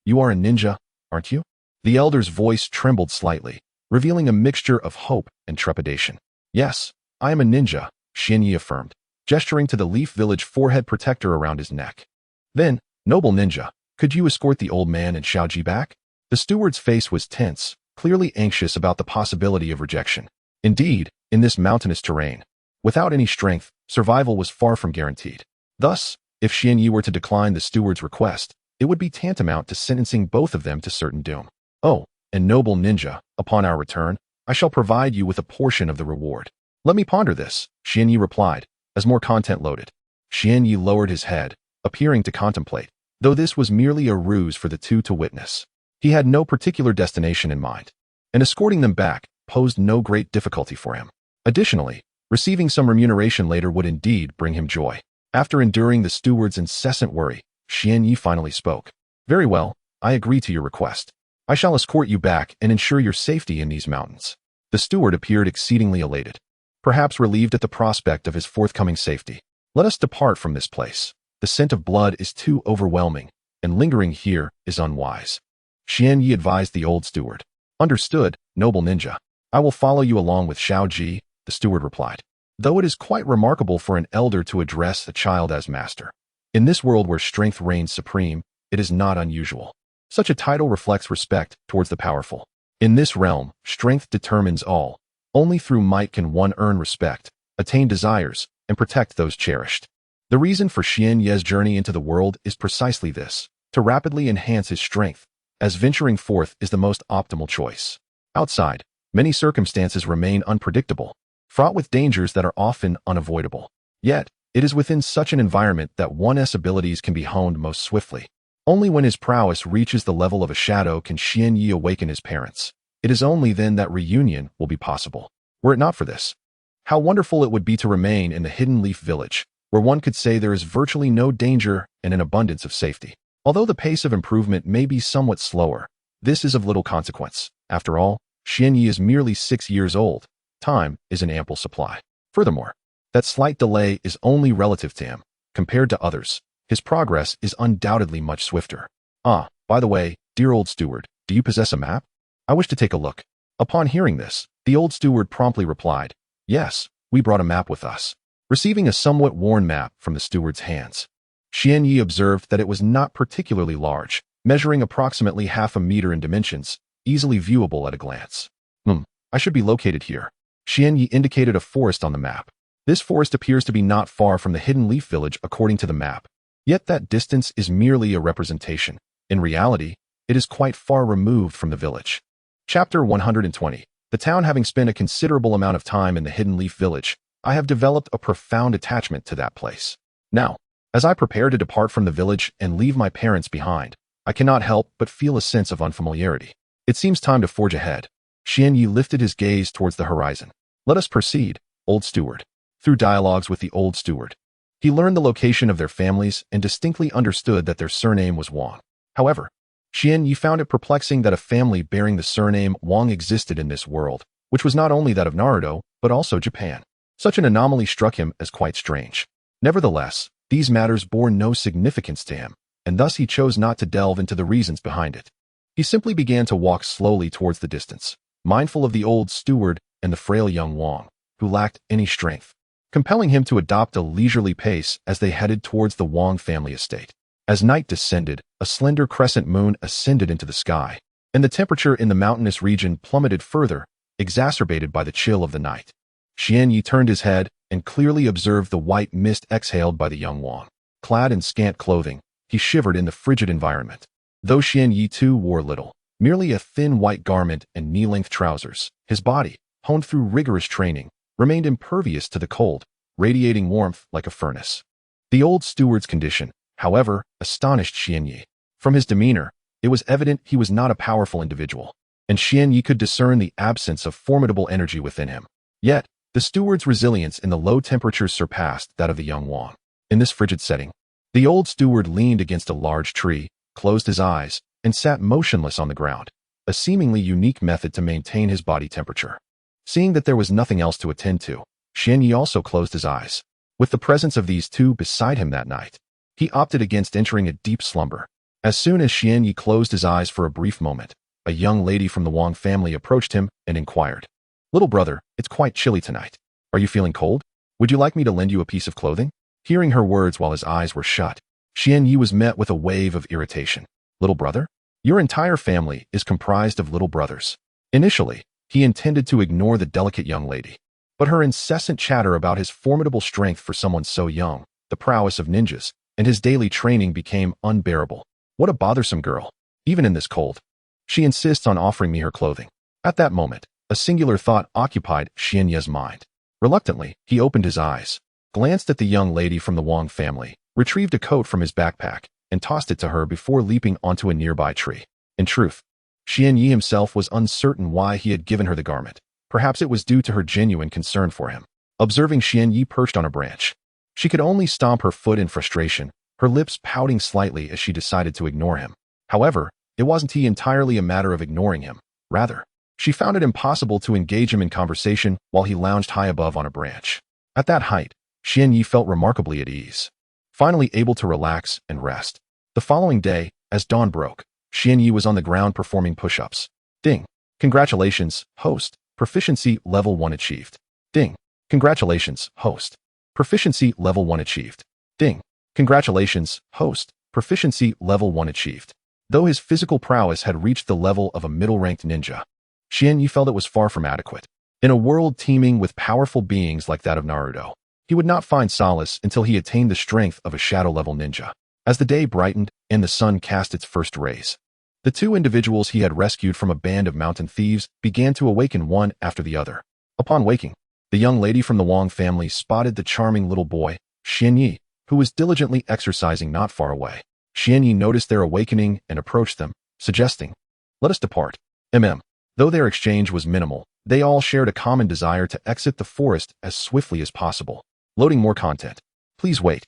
You are a ninja, aren't you?" The elder's voice trembled slightly, revealing a mixture of hope and trepidation. "Yes, I am a ninja," Xianyi affirmed, gesturing to the leaf village forehead protector around his neck. Then, noble ninja, could you escort the old man and Xiaoji back? The steward's face was tense, clearly anxious about the possibility of rejection. Indeed, in this mountainous terrain, without any strength, survival was far from guaranteed. Thus, if Xian Yi were to decline the steward's request, it would be tantamount to sentencing both of them to certain doom. Oh, and noble ninja, upon our return, I shall provide you with a portion of the reward. Let me ponder this, Xian Yi replied, as more content loaded. Xian Yi lowered his head, appearing to contemplate, though this was merely a ruse for the two to witness. He had no particular destination in mind, and escorting them back posed no great difficulty for him. Additionally, receiving some remuneration later would indeed bring him joy. After enduring the steward's incessant worry, Xian Yi finally spoke. Very well, I agree to your request. I shall escort you back and ensure your safety in these mountains. The steward appeared exceedingly elated, perhaps relieved at the prospect of his forthcoming safety. Let us depart from this place. The scent of blood is too overwhelming, and lingering here is unwise. Xian Yi advised the old steward. Understood, noble ninja. I will follow you along with Xiaoji, the steward replied. Though it is quite remarkable for an elder to address a child as master. In this world where strength reigns supreme, it is not unusual. Such a title reflects respect towards the powerful. In this realm, strength determines all. Only through might can one earn respect, attain desires, and protect those cherished. The reason for Xian Ye's journey into the world is precisely this, to rapidly enhance his strength, as venturing forth is the most optimal choice. Outside, many circumstances remain unpredictable, fraught with dangers that are often unavoidable. Yet, it is within such an environment that one's abilities can be honed most swiftly. Only when his prowess reaches the level of a shadow can Xian Yi awaken his parents. It is only then that reunion will be possible. Were it not for this, how wonderful it would be to remain in the hidden leaf village, where one could say there is virtually no danger and an abundance of safety. Although the pace of improvement may be somewhat slower, this is of little consequence. After all, Xian Yi is merely 6 years old. Time is an ample supply. Furthermore, that slight delay is only relative to him. Compared to others, his progress is undoubtedly much swifter. Ah, by the way, dear old steward, do you possess a map? I wish to take a look. Upon hearing this, the old steward promptly replied, Yes, we brought a map with us. Receiving a somewhat worn map from the steward's hands, Xian Yi observed that it was not particularly large, measuring approximately half a meter in dimensions, easily viewable at a glance. I should be located here. Xian Yi indicated a forest on the map. This forest appears to be not far from the hidden leaf village according to the map. Yet that distance is merely a representation. In reality, it is quite far removed from the village. Chapter 120. The town having spent a considerable amount of time in the hidden leaf village, I have developed a profound attachment to that place. Now, as I prepare to depart from the village and leave my parents behind, I cannot help but feel a sense of unfamiliarity. It seems time to forge ahead. Xian Yi lifted his gaze towards the horizon. Let us proceed, old steward. Through dialogues with the old steward, he learned the location of their families and distinctly understood that their surname was Wang. However, Xian Yi found it perplexing that a family bearing the surname Wang existed in this world, which was not only that of Naruto, but also Japan. Such an anomaly struck him as quite strange. Nevertheless, these matters bore no significance to him, and thus he chose not to delve into the reasons behind it. He simply began to walk slowly towards the distance, mindful of the old steward and the frail young Wang, who lacked any strength, compelling him to adopt a leisurely pace as they headed towards the Wang family estate. As night descended, a slender crescent moon ascended into the sky, and the temperature in the mountainous region plummeted further, exacerbated by the chill of the night. Xian Yi turned his head and clearly observed the white mist exhaled by the young Wang. Clad in scant clothing, he shivered in the frigid environment. Though Xian Yi too wore little, merely a thin white garment and knee-length trousers, his body, honed through rigorous training, remained impervious to the cold, radiating warmth like a furnace. The old steward's condition, however, astonished Xian Yi. From his demeanor, it was evident he was not a powerful individual, and Xian Yi could discern the absence of formidable energy within him. Yet, the steward's resilience in the low temperatures surpassed that of the young Wang. In this frigid setting, the old steward leaned against a large tree, closed his eyes, and sat motionless on the ground, a seemingly unique method to maintain his body temperature. Seeing that there was nothing else to attend to, Xian Yi also closed his eyes. With the presence of these two beside him that night, he opted against entering a deep slumber. As soon as Xian Yi closed his eyes for a brief moment, a young lady from the Wang family approached him and inquired, "Little brother, it's quite chilly tonight. Are you feeling cold?" Would you like me to lend you a piece of clothing? Hearing her words while his eyes were shut, Xianyi was met with a wave of irritation. Little brother? Your entire family is comprised of little brothers. Initially, he intended to ignore the delicate young lady, but her incessant chatter about his formidable strength for someone so young, the prowess of ninjas, and his daily training became unbearable. What a bothersome girl, even in this cold. She insists on offering me her clothing. At that moment, a singular thought occupied Xianyi's mind. Reluctantly, he opened his eyes, glanced at the young lady from the Wang family, retrieved a coat from his backpack, and tossed it to her before leaping onto a nearby tree. In truth, Xianyi himself was uncertain why he had given her the garment. Perhaps it was due to her genuine concern for him. Observing Xianyi perched on a branch, she could only stomp her foot in frustration, her lips pouting slightly as she decided to ignore him. However, it wasn't entirely a matter of ignoring him. Rather, she found it impossible to engage him in conversation while he lounged high above on a branch. At that height, Xianyi felt remarkably at ease, finally able to relax and rest. The following day, as dawn broke, Xianyi was on the ground performing push-ups. Ding. Congratulations, host. Proficiency level 1 achieved. Ding. Congratulations, host. Proficiency level 1 achieved. Ding. Congratulations, host. Proficiency level 1 achieved. Though his physical prowess had reached the level of a middle-ranked ninja, Xianyi felt it was far from adequate. In a world teeming with powerful beings like that of Naruto, he would not find solace until he attained the strength of a shadow-level ninja. As the day brightened and the sun cast its first rays, the two individuals he had rescued from a band of mountain thieves began to awaken one after the other. Upon waking, the young lady from the Wang family spotted the charming little boy, Xianyi, who was diligently exercising not far away. Xianyi noticed their awakening and approached them, suggesting, "Let us depart." Though their exchange was minimal, they all shared a common desire to exit the forest as swiftly as possible. Loading more content. Please wait.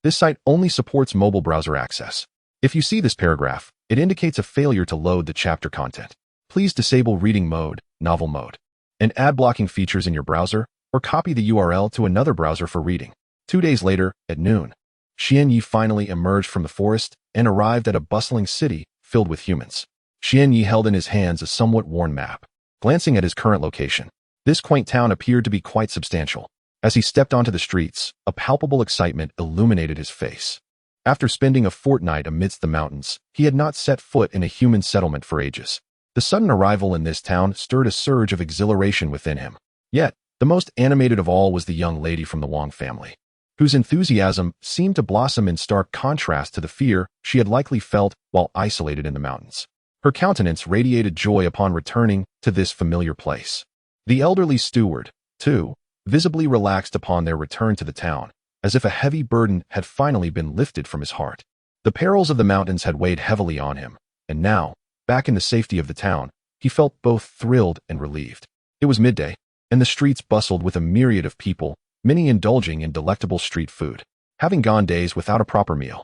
This site only supports mobile browser access. If you see this paragraph, it indicates a failure to load the chapter content. Please disable reading mode, novel mode, and ad blocking features in your browser, or copy the URL to another browser for reading. 2 days later, at noon, Xianyi finally emerged from the forest and arrived at a bustling city filled with humans. Xianyi held in his hands a somewhat worn map. Glancing at his current location, this quaint town appeared to be quite substantial. As he stepped onto the streets, a palpable excitement illuminated his face. After spending a fortnight amidst the mountains, he had not set foot in a human settlement for ages. The sudden arrival in this town stirred a surge of exhilaration within him. Yet, the most animated of all was the young lady from the Wang family, whose enthusiasm seemed to blossom in stark contrast to the fear she had likely felt while isolated in the mountains. Her countenance radiated joy upon returning to this familiar place. The elderly steward, too, visibly relaxed upon their return to the town, as if a heavy burden had finally been lifted from his heart. The perils of the mountains had weighed heavily on him, and now, back in the safety of the town, he felt both thrilled and relieved. It was midday, and the streets bustled with a myriad of people, many indulging in delectable street food. Having gone days without a proper meal,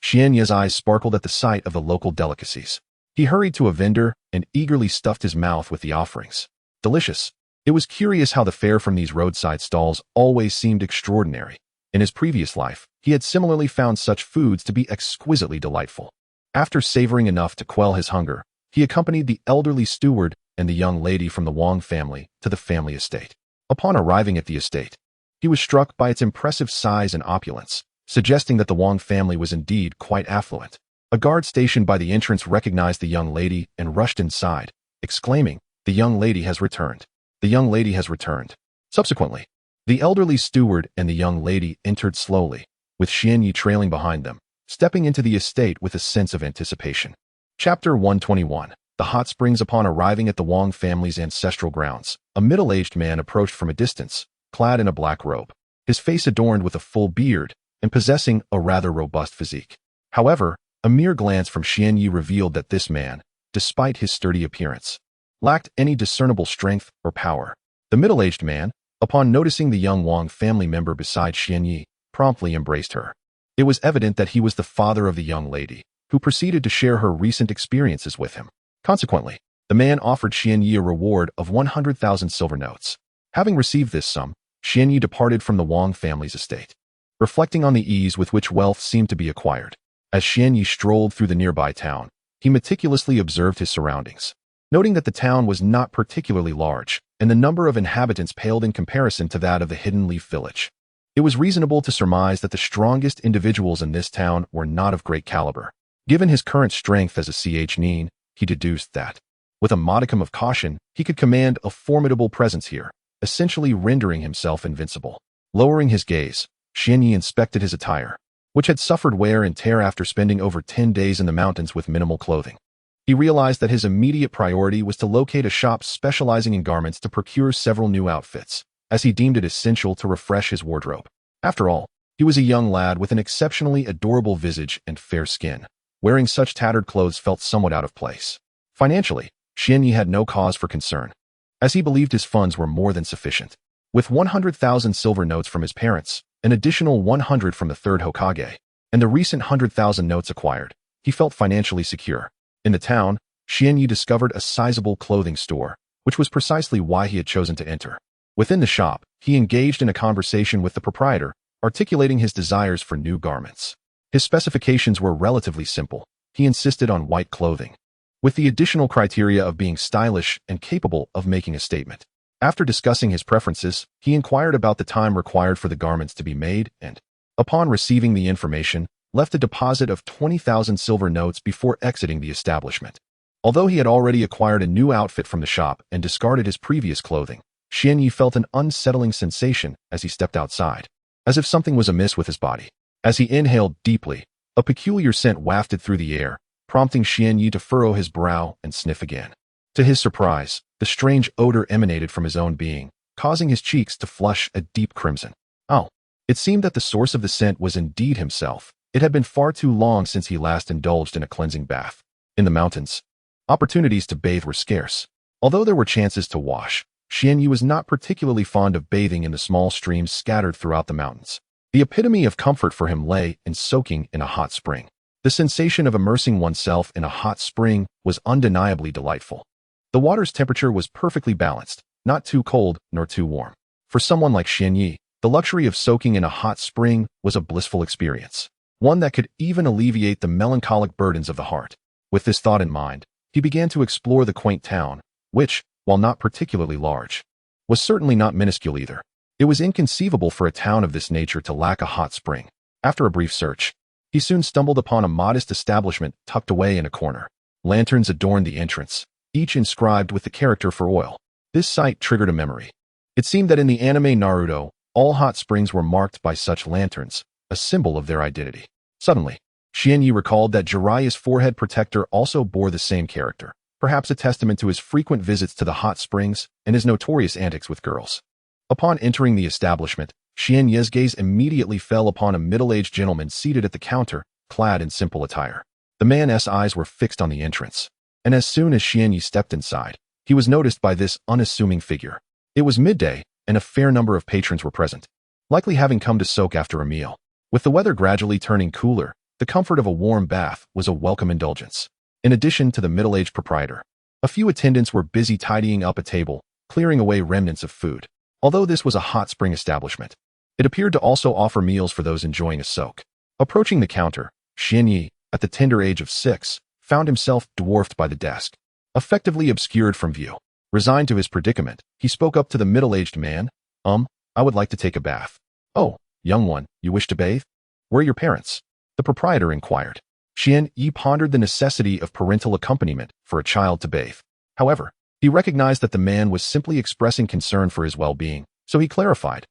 Xianyi's eyes sparkled at the sight of the local delicacies. He hurried to a vendor and eagerly stuffed his mouth with the offerings. Delicious. It was curious how the fare from these roadside stalls always seemed extraordinary. In his previous life, he had similarly found such foods to be exquisitely delightful. After savoring enough to quell his hunger, he accompanied the elderly steward and the young lady from the Wang family to the family estate. Upon arriving at the estate, he was struck by its impressive size and opulence, suggesting that the Wang family was indeed quite affluent. A guard stationed by the entrance recognized the young lady and rushed inside, exclaiming, "The young lady has returned. The young lady has returned." Subsequently, the elderly steward and the young lady entered slowly, with Xianyi trailing behind them, stepping into the estate with a sense of anticipation. Chapter 121. The hot springs. Upon arriving at the Wang family's ancestral grounds, a middle-aged man approached from a distance, clad in a black robe, his face adorned with a full beard and possessing a rather robust physique. However, a mere glance from Xianyi revealed that this man, despite his sturdy appearance, lacked any discernible strength or power. The middle-aged man, upon noticing the young Wang family member beside Xianyi, promptly embraced her. It was evident that he was the father of the young lady, who proceeded to share her recent experiences with him. Consequently, the man offered Xianyi a reward of 100,000 silver notes. Having received this sum, Xianyi departed from the Wang family's estate, reflecting on the ease with which wealth seemed to be acquired. As Xianyi strolled through the nearby town, he meticulously observed his surroundings. Noting that the town was not particularly large, and the number of inhabitants paled in comparison to that of the Hidden Leaf village. It was reasonable to surmise that the strongest individuals in this town were not of great caliber. Given his current strength as a genin, he deduced that, with a modicum of caution, he could command a formidable presence here, essentially rendering himself invincible. Lowering his gaze, Xianyi inspected his attire, which had suffered wear and tear after spending over 10 days in the mountains with minimal clothing. He realized that his immediate priority was to locate a shop specializing in garments to procure several new outfits, as he deemed it essential to refresh his wardrobe. After all, he was a young lad with an exceptionally adorable visage and fair skin. Wearing such tattered clothes felt somewhat out of place. Financially, Xianyi had no cause for concern, as he believed his funds were more than sufficient. With 100,000 silver notes from his parents, an additional 100 from the third Hokage, and the recent 100,000 notes acquired, he felt financially secure. In the town, Xianyi discovered a sizable clothing store, which was precisely why he had chosen to enter. Within the shop, he engaged in a conversation with the proprietor, articulating his desires for new garments. His specifications were relatively simple. He insisted on white clothing, with the additional criteria of being stylish and capable of making a statement. After discussing his preferences, he inquired about the time required for the garments to be made and, upon receiving the information, left a deposit of 20,000 silver notes before exiting the establishment. Although he had already acquired a new outfit from the shop and discarded his previous clothing, Xianyi felt an unsettling sensation as he stepped outside, as if something was amiss with his body. As he inhaled deeply, a peculiar scent wafted through the air, prompting Xianyi to furrow his brow and sniff again. To his surprise, the strange odor emanated from his own being, causing his cheeks to flush a deep crimson. Oh, it seemed that the source of the scent was indeed himself. It had been far too long since he last indulged in a cleansing bath. In the mountains, opportunities to bathe were scarce. Although there were chances to wash, Xianyi was not particularly fond of bathing in the small streams scattered throughout the mountains. The epitome of comfort for him lay in soaking in a hot spring. The sensation of immersing oneself in a hot spring was undeniably delightful. The water's temperature was perfectly balanced, not too cold nor too warm. For someone like Xianyi, the luxury of soaking in a hot spring was a blissful experience, one that could even alleviate the melancholic burdens of the heart. With this thought in mind, he began to explore the quaint town, which, while not particularly large, was certainly not minuscule either. It was inconceivable for a town of this nature to lack a hot spring. After a brief search, he soon stumbled upon a modest establishment tucked away in a corner. Lanterns adorned the entrance, each inscribed with the character for oil. This sight triggered a memory. It seemed that in the anime Naruto, all hot springs were marked by such lanterns, a symbol of their identity. Suddenly, Xianyi recalled that Jiraiya's forehead protector also bore the same character, perhaps a testament to his frequent visits to the hot springs and his notorious antics with girls. Upon entering the establishment, Xianyi's gaze immediately fell upon a middle-aged gentleman seated at the counter, clad in simple attire. The man's eyes were fixed on the entrance, and as soon as Xianyi stepped inside, he was noticed by this unassuming figure. It was midday, and a fair number of patrons were present, likely having come to soak after a meal. With the weather gradually turning cooler, the comfort of a warm bath was a welcome indulgence. In addition to the middle-aged proprietor, a few attendants were busy tidying up a table, clearing away remnants of food. Although this was a hot spring establishment, it appeared to also offer meals for those enjoying a soak. Approaching the counter, Xianyi, at the tender age of 6, found himself dwarfed by the desk, effectively obscured from view. Resigned to his predicament, he spoke up to the middle-aged man. I would like to take a bath. Oh, young one, you wish to bathe? Where are your parents? The proprietor inquired. Xianyi pondered the necessity of parental accompaniment for a child to bathe. However, he recognized that the man was simply expressing concern for his well-being, so he clarified,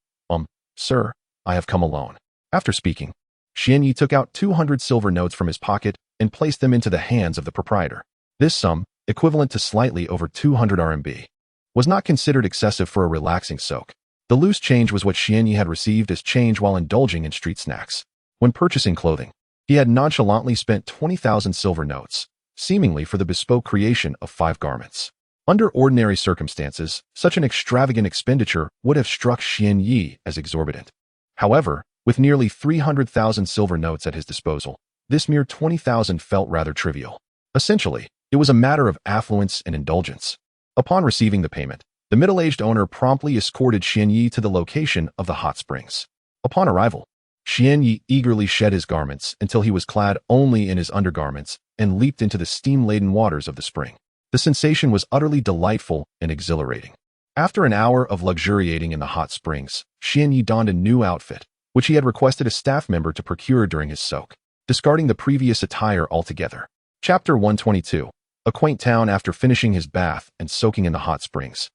Sir, I have come alone. After speaking, Xianyi took out 200 silver notes from his pocket and placed them into the hands of the proprietor. This sum, equivalent to slightly over 200 RMB, was not considered excessive for a relaxing soak. The loose change was what Xianyi had received as change while indulging in street snacks. When purchasing clothing, he had nonchalantly spent 20,000 silver notes, seemingly for the bespoke creation of 5 garments. Under ordinary circumstances, such an extravagant expenditure would have struck Xianyi as exorbitant. However, with nearly 300,000 silver notes at his disposal, this mere 20,000 felt rather trivial. Essentially, it was a matter of affluence and indulgence. Upon receiving the payment, the middle-aged owner promptly escorted Xianyi to the location of the hot springs. Upon arrival, Xianyi eagerly shed his garments until he was clad only in his undergarments and leaped into the steam-laden waters of the spring. The sensation was utterly delightful and exhilarating. After an hour of luxuriating in the hot springs, Xianyi donned a new outfit, which he had requested a staff member to procure during his soak, discarding the previous attire altogether. Chapter 122. A quaint town after finishing his bath and soaking in the hot springs.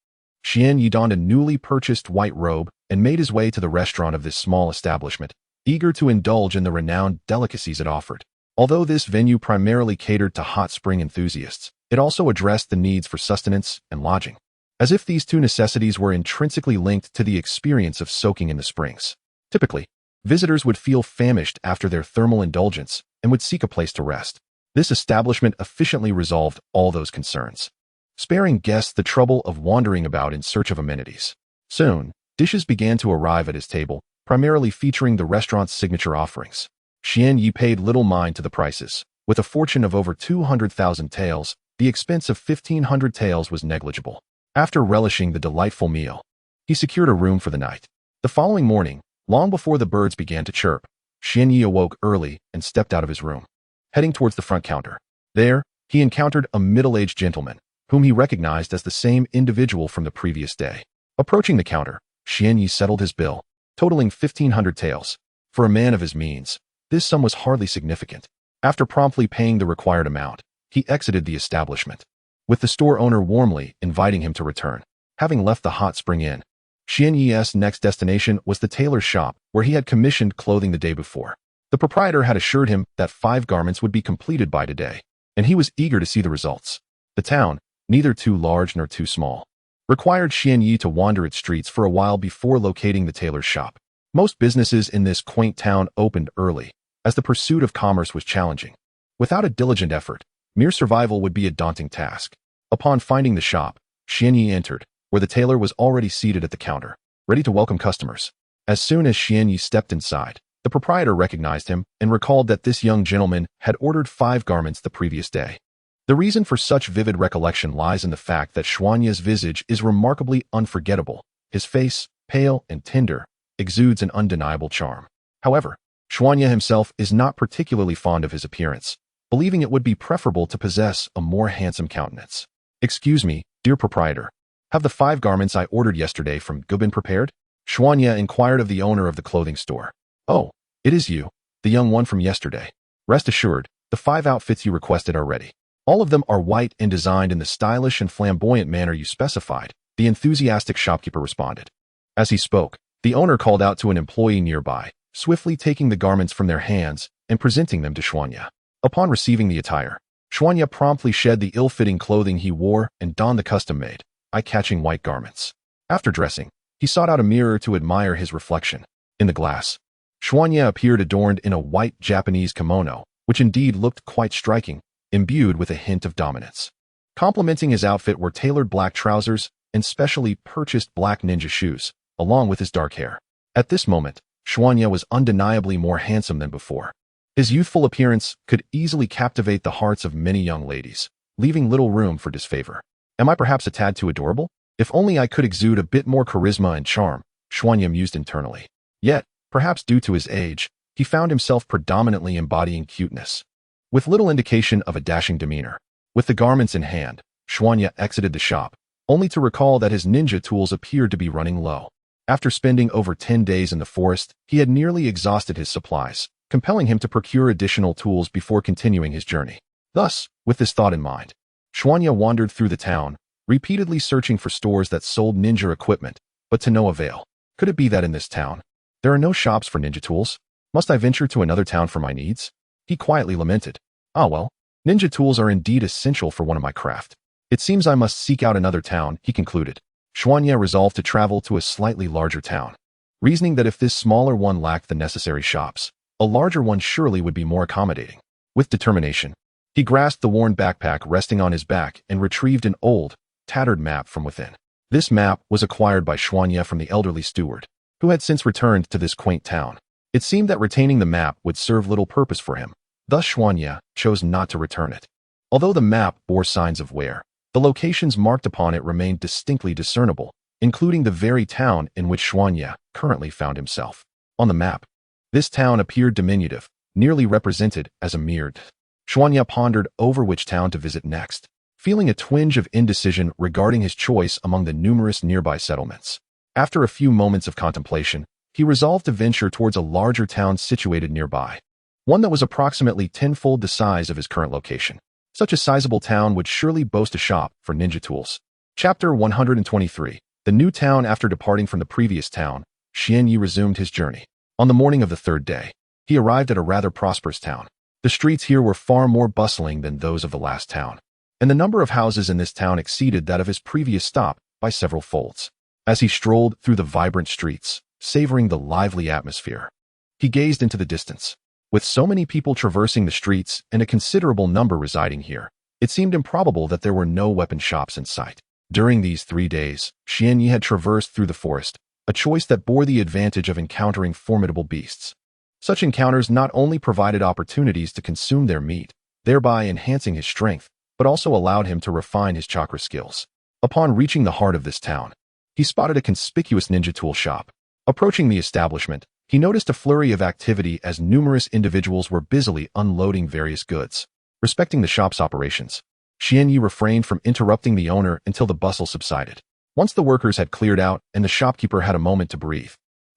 Xianyi donned a newly purchased white robe and made his way to the restaurant of this small establishment, eager to indulge in the renowned delicacies it offered. Although this venue primarily catered to hot spring enthusiasts, it also addressed the needs for sustenance and lodging, as if these two necessities were intrinsically linked to the experience of soaking in the springs. Typically, visitors would feel famished after their thermal indulgence and would seek a place to rest. This establishment efficiently resolved all those concerns, sparing guests the trouble of wandering about in search of amenities. Soon, dishes began to arrive at his table, primarily featuring the restaurant's signature offerings. Xianyi paid little mind to the prices. With a fortune of over 200,000 taels, the expense of 1,500 taels was negligible. After relishing the delightful meal, he secured a room for the night. The following morning, long before the birds began to chirp, Xianyi awoke early and stepped out of his room, heading towards the front counter. There, he encountered a middle-aged gentleman, whom he recognized as the same individual from the previous day. Approaching the counter, Xianyi settled his bill, totaling 1,500 taels. For a man of his means, this sum was hardly significant. After promptly paying the required amount, he exited the establishment, with the store owner warmly inviting him to return. Having left the hot spring inn, Xianyi's next destination was the tailor's shop, where he had commissioned clothing the day before. The proprietor had assured him that 5 garments would be completed by today, and he was eager to see the results. The town, neither too large nor too small, required Xianyi to wander its streets for a while before locating the tailor's shop. Most businesses in this quaint town opened early, as the pursuit of commerce was challenging. Without a diligent effort, mere survival would be a daunting task. Upon finding the shop, Xianyi entered, where the tailor was already seated at the counter, ready to welcome customers. As soon as Xianyi stepped inside, the proprietor recognized him and recalled that this young gentleman had ordered 5 garments the previous day. The reason for such vivid recollection lies in the fact that Xuanya's visage is remarkably unforgettable. His face, pale and tender, exudes an undeniable charm. However, Xuanya himself is not particularly fond of his appearance, believing it would be preferable to possess a more handsome countenance. "Excuse me, dear proprietor, have the 5 garments I ordered yesterday from Kyuubi been prepared?" Xuanya inquired of the owner of the clothing store. "Oh, it is you, the young one from yesterday. Rest assured, the 5 outfits you requested are ready. All of them are white and designed in the stylish and flamboyant manner you specified," the enthusiastic shopkeeper responded. As he spoke, the owner called out to an employee nearby, swiftly taking the garments from their hands and presenting them to Xuanya. Upon receiving the attire, Xuanya promptly shed the ill-fitting clothing he wore and donned the custom-made, eye-catching white garments. After dressing, he sought out a mirror to admire his reflection. In the glass, Xuanya appeared adorned in a white Japanese kimono, which indeed looked quite striking, imbued with a hint of dominance. Complementing his outfit were tailored black trousers and specially purchased black ninja shoes, along with his dark hair. At this moment, Xuanya was undeniably more handsome than before. His youthful appearance could easily captivate the hearts of many young ladies, leaving little room for disfavor. "Am I perhaps a tad too adorable? If only I could exude a bit more charisma and charm," Xuanya mused internally. Yet, perhaps due to his age, he found himself predominantly embodying cuteness, with little indication of a dashing demeanor. With the garments in hand, Xuanya exited the shop, only to recall that his ninja tools appeared to be running low. After spending over 10 days in the forest, he had nearly exhausted his supplies, compelling him to procure additional tools before continuing his journey. Thus, with this thought in mind, Xuanya wandered through the town, repeatedly searching for stores that sold ninja equipment, but to no avail. Could it be that in this town, there are no shops for ninja tools? Must I venture to another town for my needs? He quietly lamented. "Ah well, ninja tools are indeed essential for one of my craft. It seems I must seek out another town," he concluded. Xuanya resolved to travel to a slightly larger town, reasoning that if this smaller one lacked the necessary shops, a larger one surely would be more accommodating. With determination, he grasped the worn backpack resting on his back and retrieved an old, tattered map from within. This map was acquired by Xuanya from the elderly steward, who had since returned to this quaint town. It seemed that retaining the map would serve little purpose for him, thus Xuanya chose not to return it. Although the map bore signs of wear, the locations marked upon it remained distinctly discernible, including the very town in which Xuanya currently found himself. On the map, this town appeared diminutive, nearly represented as a mere. Xuanya pondered over which town to visit next. feeling a twinge of indecision regarding his choice among the numerous nearby settlements. After a few moments of contemplation, he resolved to venture towards a larger town situated nearby, one that was approximately tenfold the size of his current location. Such a sizable town would surely boast a shop for ninja tools. Chapter 123. The new town. After departing from the previous town, Xianyi resumed his journey. On the morning of the third day, he arrived at a rather prosperous town. The streets here were far more bustling than those of the last town, and the number of houses in this town exceeded that of his previous stop by several folds. As he strolled through the vibrant streets, savoring the lively atmosphere, he gazed into the distance. With so many people traversing the streets and a considerable number residing here, it seemed improbable that there were no weapon shops in sight. During these 3 days, Xianyi had traversed through the forest, a choice that bore the advantage of encountering formidable beasts. Such encounters not only provided opportunities to consume their meat, thereby enhancing his strength, but also allowed him to refine his chakra skills. Upon reaching the heart of this town, he spotted a conspicuous ninja tool shop. Approaching the establishment, he noticed a flurry of activity as numerous individuals were busily unloading various goods. Respecting the shop's operations, Xianyi refrained from interrupting the owner until the bustle subsided. Once the workers had cleared out and the shopkeeper had a moment to breathe,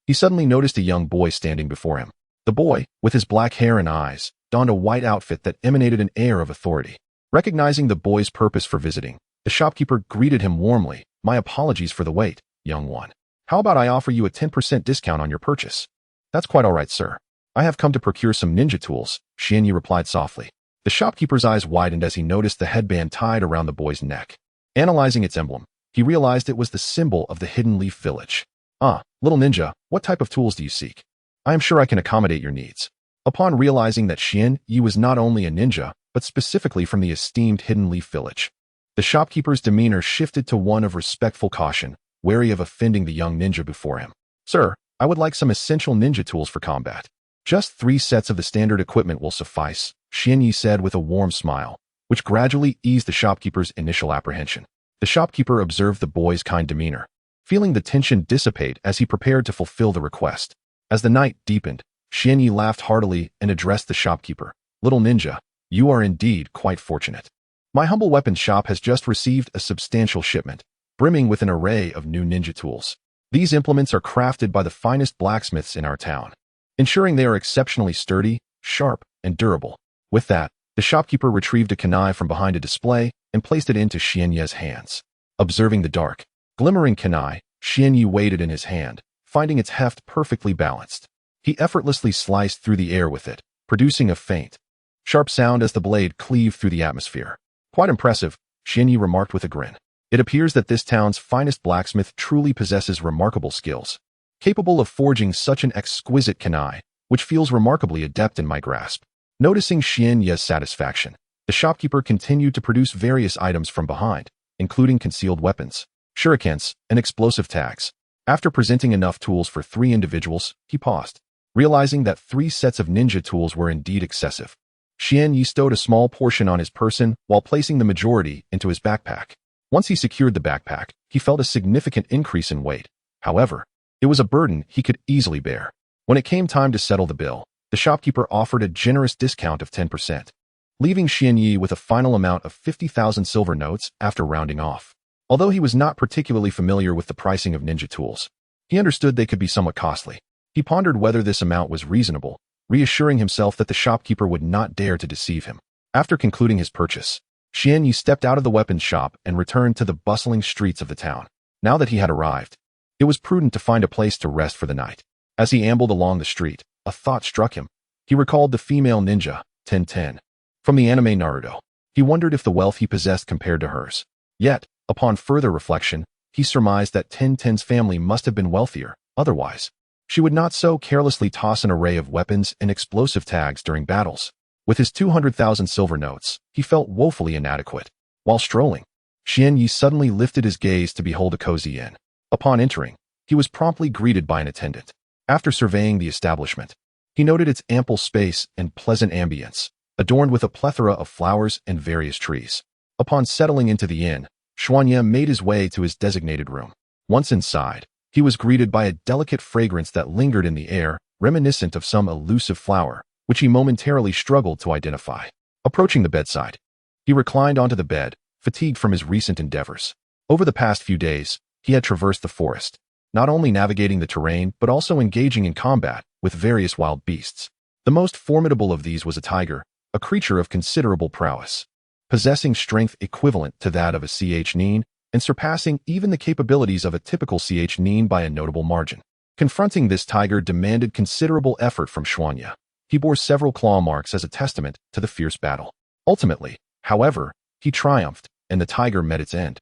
he suddenly noticed a young boy standing before him. The boy, with his black hair and eyes, donned a white outfit that emanated an air of authority. Recognizing the boy's purpose for visiting, the shopkeeper greeted him warmly. "My apologies for the wait, young one. How about I offer you a 10% discount on your purchase?" "That's quite all right, sir. I have come to procure some ninja tools," Xianyi replied softly. The shopkeeper's eyes widened as he noticed the headband tied around the boy's neck. Analyzing its emblem, he realized it was the symbol of the Hidden Leaf Village. "Ah, little ninja, what type of tools do you seek? I am sure I can accommodate your needs." Upon realizing that Xianyi was not only a ninja, but specifically from the esteemed Hidden Leaf Village, the shopkeeper's demeanor shifted to one of respectful caution, wary of offending the young ninja before him. "Sir, I would like some essential ninja tools for combat. Just 3 sets of the standard equipment will suffice," Xianyi said with a warm smile, which gradually eased the shopkeeper's initial apprehension. The shopkeeper observed the boy's kind demeanor, feeling the tension dissipate as he prepared to fulfill the request. As the night deepened, Xianyi laughed heartily and addressed the shopkeeper. "Little ninja, you are indeed quite fortunate. My humble weapons shop has just received a substantial shipment, brimming with an array of new ninja tools. These implements are crafted by the finest blacksmiths in our town, ensuring they are exceptionally sturdy, sharp, and durable." With that, the shopkeeper retrieved a kunai from behind a display and placed it into Xianyi's hands. Observing the dark, glimmering kunai, Xianyi weighed it in his hand, finding its heft perfectly balanced. He effortlessly sliced through the air with it, producing a faint, sharp sound as the blade cleaved through the atmosphere. "Quite impressive," Xianyi remarked with a grin. "It appears that this town's finest blacksmith truly possesses remarkable skills, capable of forging such an exquisite kunai, which feels remarkably adept in my grasp." Noticing Xianyi's satisfaction, the shopkeeper continued to produce various items from behind, including concealed weapons, shurikens, and explosive tags. After presenting enough tools for 3 individuals, he paused. Realizing that 3 sets of ninja tools were indeed excessive, Xianyi stowed a small portion on his person while placing the majority into his backpack. Once he secured the backpack, he felt a significant increase in weight. However, it was a burden he could easily bear. When it came time to settle the bill, the shopkeeper offered a generous discount of 10%, leaving Xianyi with a final amount of 50,000 silver notes after rounding off. Although he was not particularly familiar with the pricing of ninja tools, he understood they could be somewhat costly. He pondered whether this amount was reasonable, reassuring himself that the shopkeeper would not dare to deceive him. After concluding his purchase, Xianyi stepped out of the weapons shop and returned to the bustling streets of the town. Now that he had arrived, it was prudent to find a place to rest for the night. As he ambled along the street, a thought struck him. He recalled the female ninja, Ten, from the anime Naruto. He wondered if the wealth he possessed compared to hers. Yet, upon further reflection, he surmised that Ten's family must have been wealthier. Otherwise, she would not so carelessly toss an array of weapons and explosive tags during battles. With his 200,000 silver notes, he felt woefully inadequate. While strolling, Xianyi suddenly lifted his gaze to behold a cozy inn. Upon entering, he was promptly greeted by an attendant. After surveying the establishment, he noted its ample space and pleasant ambience, adorned with a plethora of flowers and various trees. Upon settling into the inn, Xuanye made his way to his designated room. Once inside, he was greeted by a delicate fragrance that lingered in the air, reminiscent of some elusive flower, which he momentarily struggled to identify. Approaching the bedside, he reclined onto the bed, fatigued from his recent endeavors. Over the past few days, he had traversed the forest, not only navigating the terrain but also engaging in combat with various wild beasts. The most formidable of these was a tiger, a creature of considerable prowess, possessing strength equivalent to that of a genin and surpassing even the capabilities of a typical genin by a notable margin. Confronting this tiger demanded considerable effort from Xuanya. He bore several claw marks as a testament to the fierce battle. Ultimately, however, he triumphed, and the tiger met its end,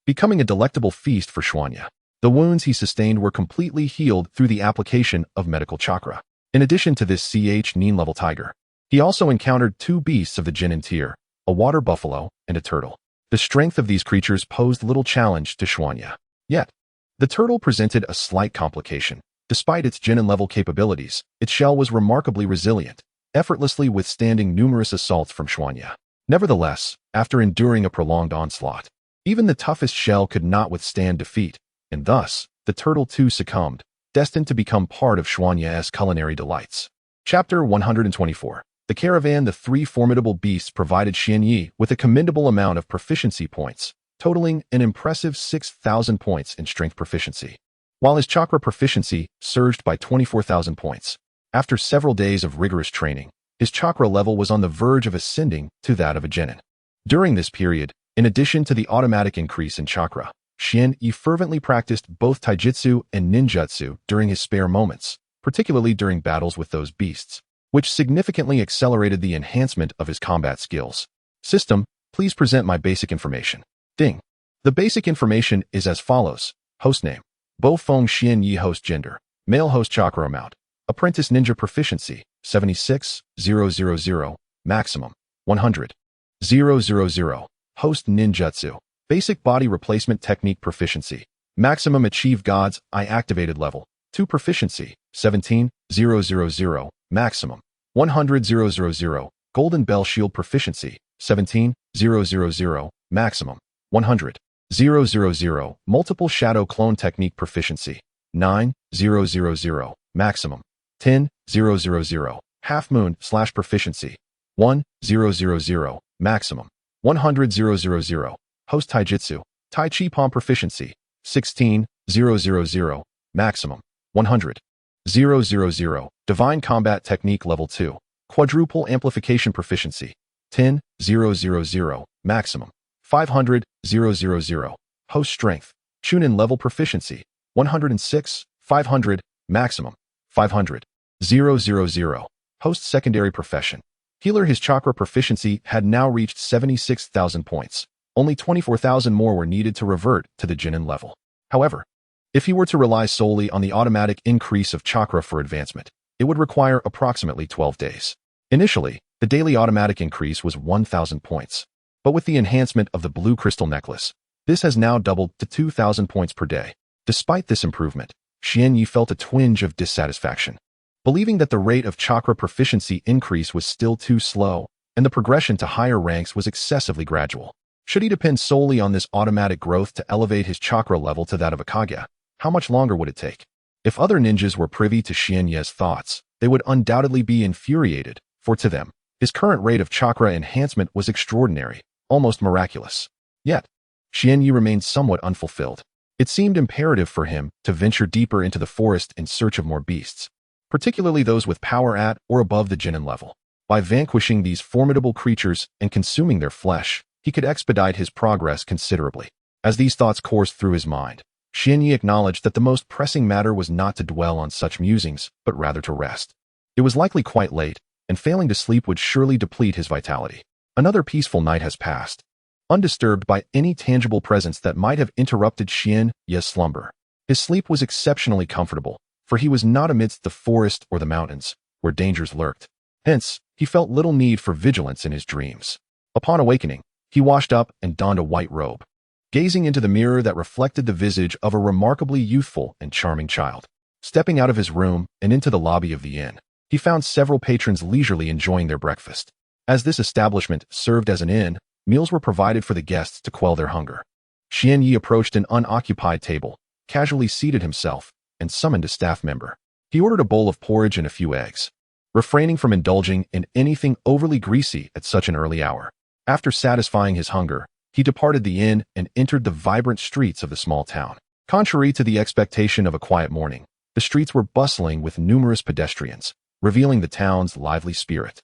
becoming a delectable feast for Xuanya. The wounds he sustained were completely healed through the application of medical chakra. In addition to this genin-level tiger, he also encountered two beasts of the genin tier, a water buffalo and a turtle. The strength of these creatures posed little challenge to Xuanya. Yet, the turtle presented a slight complication. Despite its genin-level capabilities, its shell was remarkably resilient, effortlessly withstanding numerous assaults from Xuanya. Nevertheless, after enduring a prolonged onslaught, even the toughest shell could not withstand defeat, and thus, the turtle too succumbed, destined to become part of Xuanya's culinary delights. Chapter 124. The Caravan. The three formidable beasts provided Xianyi with a commendable amount of proficiency points, totaling an impressive 6,000 points in strength proficiency, while his chakra proficiency surged by 24,000 points. After several days of rigorous training, his chakra level was on the verge of ascending to that of a genin. During this period, in addition to the automatic increase in chakra, Xianyi fervently practiced both taijutsu and ninjutsu during his spare moments, particularly during battles with those beasts, which significantly accelerated the enhancement of his combat skills. System, please present my basic information. Ding. The basic information is as follows. Host name: Bofeng Xianyi. Host gender: male. Host chakra amount: apprentice ninja proficiency 76,000, maximum 100,000. Host ninjutsu: basic body replacement technique proficiency, maximum achieve God's Eye activated level 2 proficiency 17,000, maximum 100,000. Golden Bell Shield proficiency 17,000, maximum 100,000. Multiple Shadow Clone technique proficiency 9,000, maximum 10,000. Half Moon / proficiency 1,000, maximum 100,000. Host Taijutsu: Tai Chi Palm proficiency 16,000, maximum 100,000. Divine Combat Technique Level 2, Quadruple Amplification proficiency 10,000, maximum 500,000. Host Strength: Chunin level proficiency 106,500, maximum 500,000. Host Secondary Profession: Healer. His chakra proficiency had now reached 76,000 points. Only 24,000 more were needed to revert to the genin level. However, if he were to rely solely on the automatic increase of chakra for advancement, it would require approximately 12 days. Initially, the daily automatic increase was 1,000 points, but with the enhancement of the blue crystal necklace, this has now doubled to 2,000 points per day. Despite this improvement, Xianyi felt a twinge of dissatisfaction, believing that the rate of chakra proficiency increase was still too slow, and the progression to higher ranks was excessively gradual. Should he depend solely on this automatic growth to elevate his chakra level to that of a Kage, how much longer would it take? If other ninjas were privy to Xianyi's thoughts, they would undoubtedly be infuriated, for to them, his current rate of chakra enhancement was extraordinary, almost miraculous. Yet, Xianyi remained somewhat unfulfilled. It seemed imperative for him to venture deeper into the forest in search of more beasts, particularly those with power at or above the genin level. By vanquishing these formidable creatures and consuming their flesh, he could expedite his progress considerably. As these thoughts coursed through his mind, Xianyi acknowledged that the most pressing matter was not to dwell on such musings, but rather to rest. It was likely quite late, and failing to sleep would surely deplete his vitality. Another peaceful night has passed, undisturbed by any tangible presence that might have interrupted Xianyi's slumber. His sleep was exceptionally comfortable, for he was not amidst the forest or the mountains, where dangers lurked. Hence, he felt little need for vigilance in his dreams. Upon awakening, he washed up and donned a white robe, gazing into the mirror that reflected the visage of a remarkably youthful and charming child. Stepping out of his room and into the lobby of the inn, he found several patrons leisurely enjoying their breakfast. As this establishment served as an inn, meals were provided for the guests to quell their hunger. Xianyi approached an unoccupied table, casually seated himself, and summoned a staff member. He ordered a bowl of porridge and a few eggs, refraining from indulging in anything overly greasy at such an early hour. After satisfying his hunger, He departed the inn and entered the vibrant streets of the small town. Contrary to the expectation of a quiet morning, the streets were bustling with numerous pedestrians, revealing the town's lively spirit.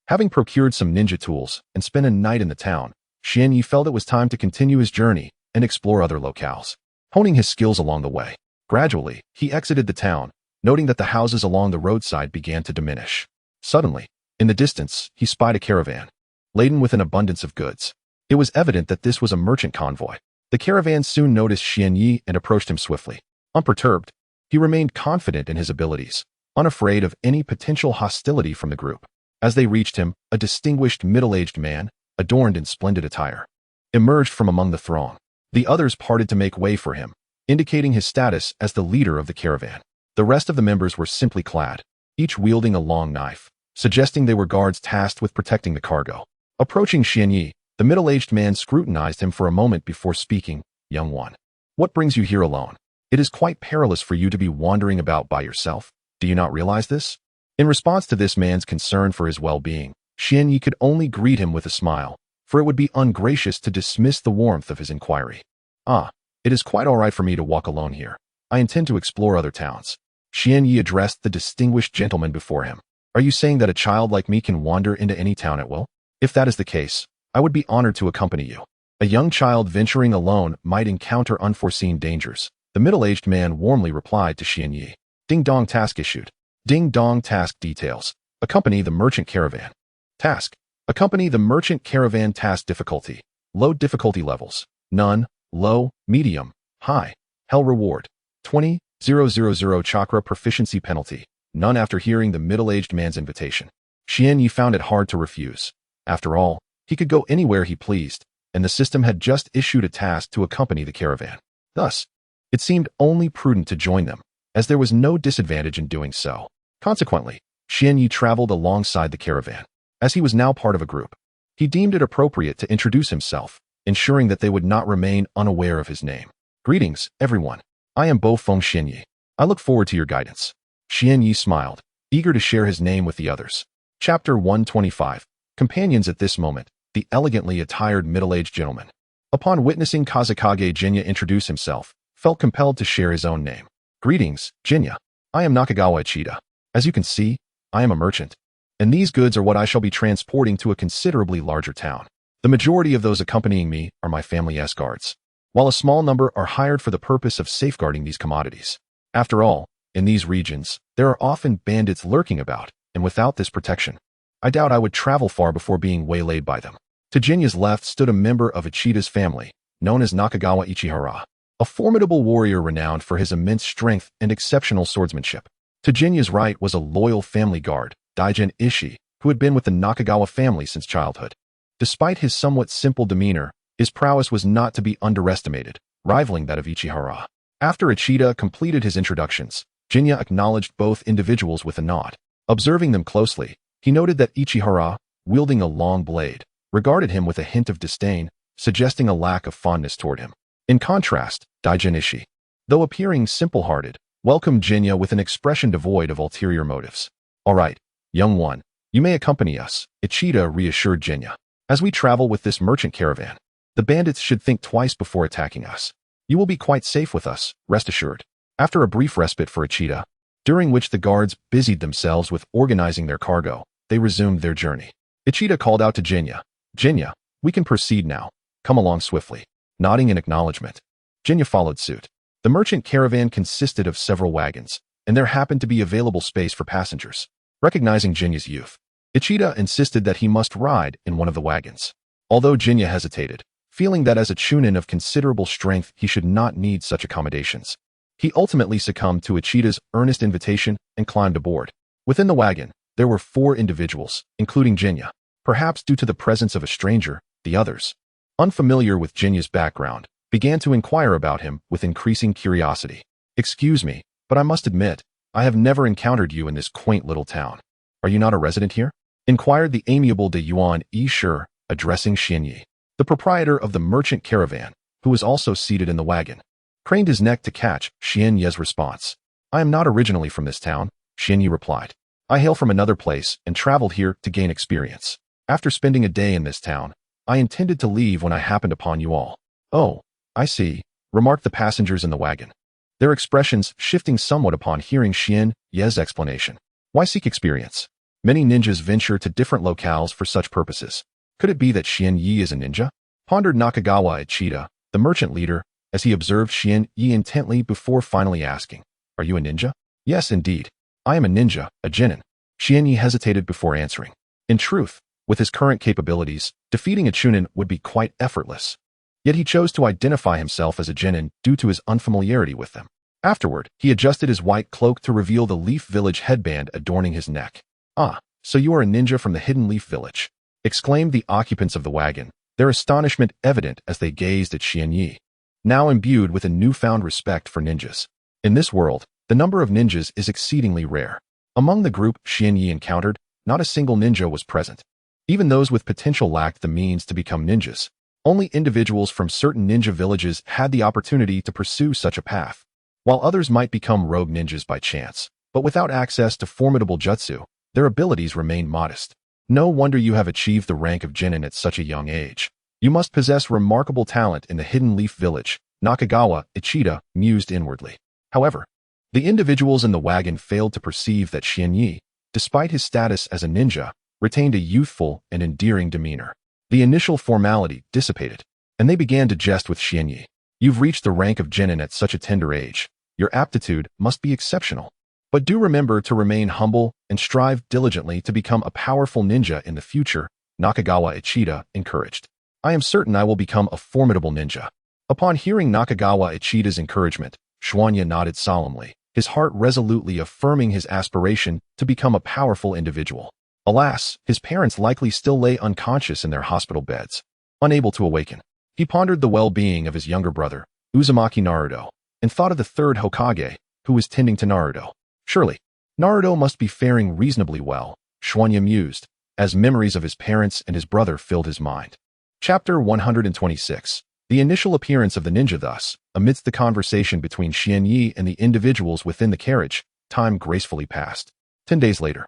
Having procured some ninja tools and spent a night in the town, Xianyi felt it was time to continue his journey and explore other locales, honing his skills along the way. Gradually, he exited the town, noting that the houses along the roadside began to diminish. Suddenly, in the distance, he spied a caravan, laden with an abundance of goods. It was evident that this was a merchant convoy. The caravan soon noticed Xianyi and approached him swiftly. Unperturbed, he remained confident in his abilities, unafraid of any potential hostility from the group. As they reached him, a distinguished middle-aged man, adorned in splendid attire, emerged from among the throng. The others parted to make way for him, indicating his status as the leader of the caravan. The rest of the members were simply clad, each wielding a long knife, suggesting they were guards tasked with protecting the cargo. Approaching Xianyi, the middle-aged man scrutinized him for a moment before speaking. "Young one, what brings you here alone? It is quite perilous for you to be wandering about by yourself. Do you not realize this?" In response to this man's concern for his well-being, Xianyi could only greet him with a smile, for it would be ungracious to dismiss the warmth of his inquiry. "Ah, it is quite all right for me to walk alone here. I intend to explore other towns." Xianyi addressed the distinguished gentleman before him. "Are you saying that a child like me can wander into any town at will? If that is the case, I would be honored to accompany you." A young child venturing alone might encounter unforeseen dangers. The middle-aged man warmly replied to Xianyi. "Ding dong, task issued. Ding dong, task details. Accompany the merchant caravan. Task. Accompany the merchant caravan. Task difficulty. Low difficulty levels. None. Low, medium, high. Hell reward. 20,000 chakra proficiency penalty. None." After hearing the middle-aged man's invitation, Xianyi found it hard to refuse. After all, he could go anywhere he pleased, and the system had just issued a task to accompany the caravan. Thus, it seemed only prudent to join them, as there was no disadvantage in doing so. Consequently, Xianyi traveled alongside the caravan. As he was now part of a group, he deemed it appropriate to introduce himself, ensuring that they would not remain unaware of his name. "Greetings, everyone. I am Bo-Feng Xianyi. I look forward to your guidance." Xianyi smiled, eager to share his name with the others. Chapter 125. Companions. At this moment, the elegantly attired middle-aged gentleman, upon witnessing Kazekage Jinya introduce himself, felt compelled to share his own name. "Greetings, Jinya. I am Nakagawa Ichida. As you can see, I am a merchant, and these goods are what I shall be transporting to a considerably larger town. The majority of those accompanying me are my family escorts, while a small number are hired for the purpose of safeguarding these commodities. After all, in these regions, there are often bandits lurking about, and without this protection, I doubt I would travel far before being waylaid by them." To Jinya's left stood a member of Ichida's family, known as Nakagawa Ichihara, a formidable warrior renowned for his immense strength and exceptional swordsmanship. To Jinya's right was a loyal family guard, Daijin Ishii, who had been with the Nakagawa family since childhood. Despite his somewhat simple demeanor, his prowess was not to be underestimated, rivaling that of Ichihara. After Ichida completed his introductions, Jinya acknowledged both individuals with a nod. Observing them closely, he noted that Ichihara, wielding a long blade, regarded him with a hint of disdain, suggesting a lack of fondness toward him. In contrast, Daijin Ishii, though appearing simple-hearted, welcomed Jinya with an expression devoid of ulterior motives. "All right, young one, you may accompany us," Ichida reassured Jinya. "As we travel with this merchant caravan, the bandits should think twice before attacking us. You will be quite safe with us, rest assured." After a brief respite for Ichida, during which the guards busied themselves with organizing their cargo, they resumed their journey. Ichida called out to Jinya. "Jinya, we can proceed now. Come along swiftly." Nodding in acknowledgement, Jinya followed suit. The merchant caravan consisted of several wagons, and there happened to be available space for passengers. Recognizing Jinya's youth, Ichida insisted that he must ride in one of the wagons. Although Jinya hesitated, feeling that as a chunin of considerable strength he should not need such accommodations, he ultimately succumbed to Ichida's earnest invitation and climbed aboard. Within the wagon, there were 4 individuals, including Jinya. Perhaps due to the presence of a stranger, the others, unfamiliar with Jinya's background, began to inquire about him with increasing curiosity. "Excuse me, but I must admit, I have never encountered you in this quaint little town. Are you not a resident here?" inquired the amiable de Yuan Yi Shi, addressing Xianyi. The proprietor of the merchant caravan, who was also seated in the wagon, craned his neck to catch Xianyi's response. "I am not originally from this town," Xianyi replied. "I hail from another place and traveled here to gain experience. After spending a day in this town, I intended to leave when I happened upon you all. Oh, I see, remarked the passengers in the wagon, their expressions shifting somewhat upon hearing Xian Ye's explanation. Why seek experience? Many ninjas venture to different locales for such purposes. Could it be that Xian Yi is a ninja? Pondered Nakagawa Ichida, the merchant leader, as he observed Xian Yi intently before finally asking, Are you a ninja? Yes, indeed. I am a ninja, a genin. Xian Yi hesitated before answering. In truth, with his current capabilities, defeating a chunin would be quite effortless. Yet he chose to identify himself as a genin due to his unfamiliarity with them. Afterward, he adjusted his white cloak to reveal the Leaf Village headband adorning his neck. Ah, so you are a ninja from the hidden Leaf Village, exclaimed the occupants of the wagon, their astonishment evident as they gazed at Xian Yi, now imbued with a newfound respect for ninjas. In this world, the number of ninjas is exceedingly rare. Among the group Xian Yi encountered, not a single ninja was present. Even those with potential lacked the means to become ninjas. Only individuals from certain ninja villages had the opportunity to pursue such a path, while others might become rogue ninjas by chance, but without access to formidable jutsu, their abilities remained modest. No wonder you have achieved the rank of genin at such a young age. You must possess remarkable talent in the hidden Leaf Village, Nakagawa Ichida mused inwardly. However, the individuals in the wagon failed to perceive that Xian Yi, despite his status as a ninja, retained a youthful and endearing demeanor. The initial formality dissipated, and they began to jest with Xian Yi. You've reached the rank of genin at such a tender age. Your aptitude must be exceptional. But do remember to remain humble and strive diligently to become a powerful ninja in the future, Nakagawa Ichida encouraged. I am certain I will become a formidable ninja. Upon hearing Nakagawa Ichida's encouragement, Xuanya nodded solemnly, his heart resolutely affirming his aspiration to become a powerful individual. Alas, his parents likely still lay unconscious in their hospital beds, unable to awaken. He pondered the well-being of his younger brother, Uzumaki Naruto, and thought of the third Hokage, who was tending to Naruto. Surely, Naruto must be faring reasonably well, Xuanya mused, as memories of his parents and his brother filled his mind. Chapter 126. The initial appearance of the ninja thus, amidst the conversation between Xian Yi and the individuals within the carriage, time gracefully passed. 10 days later,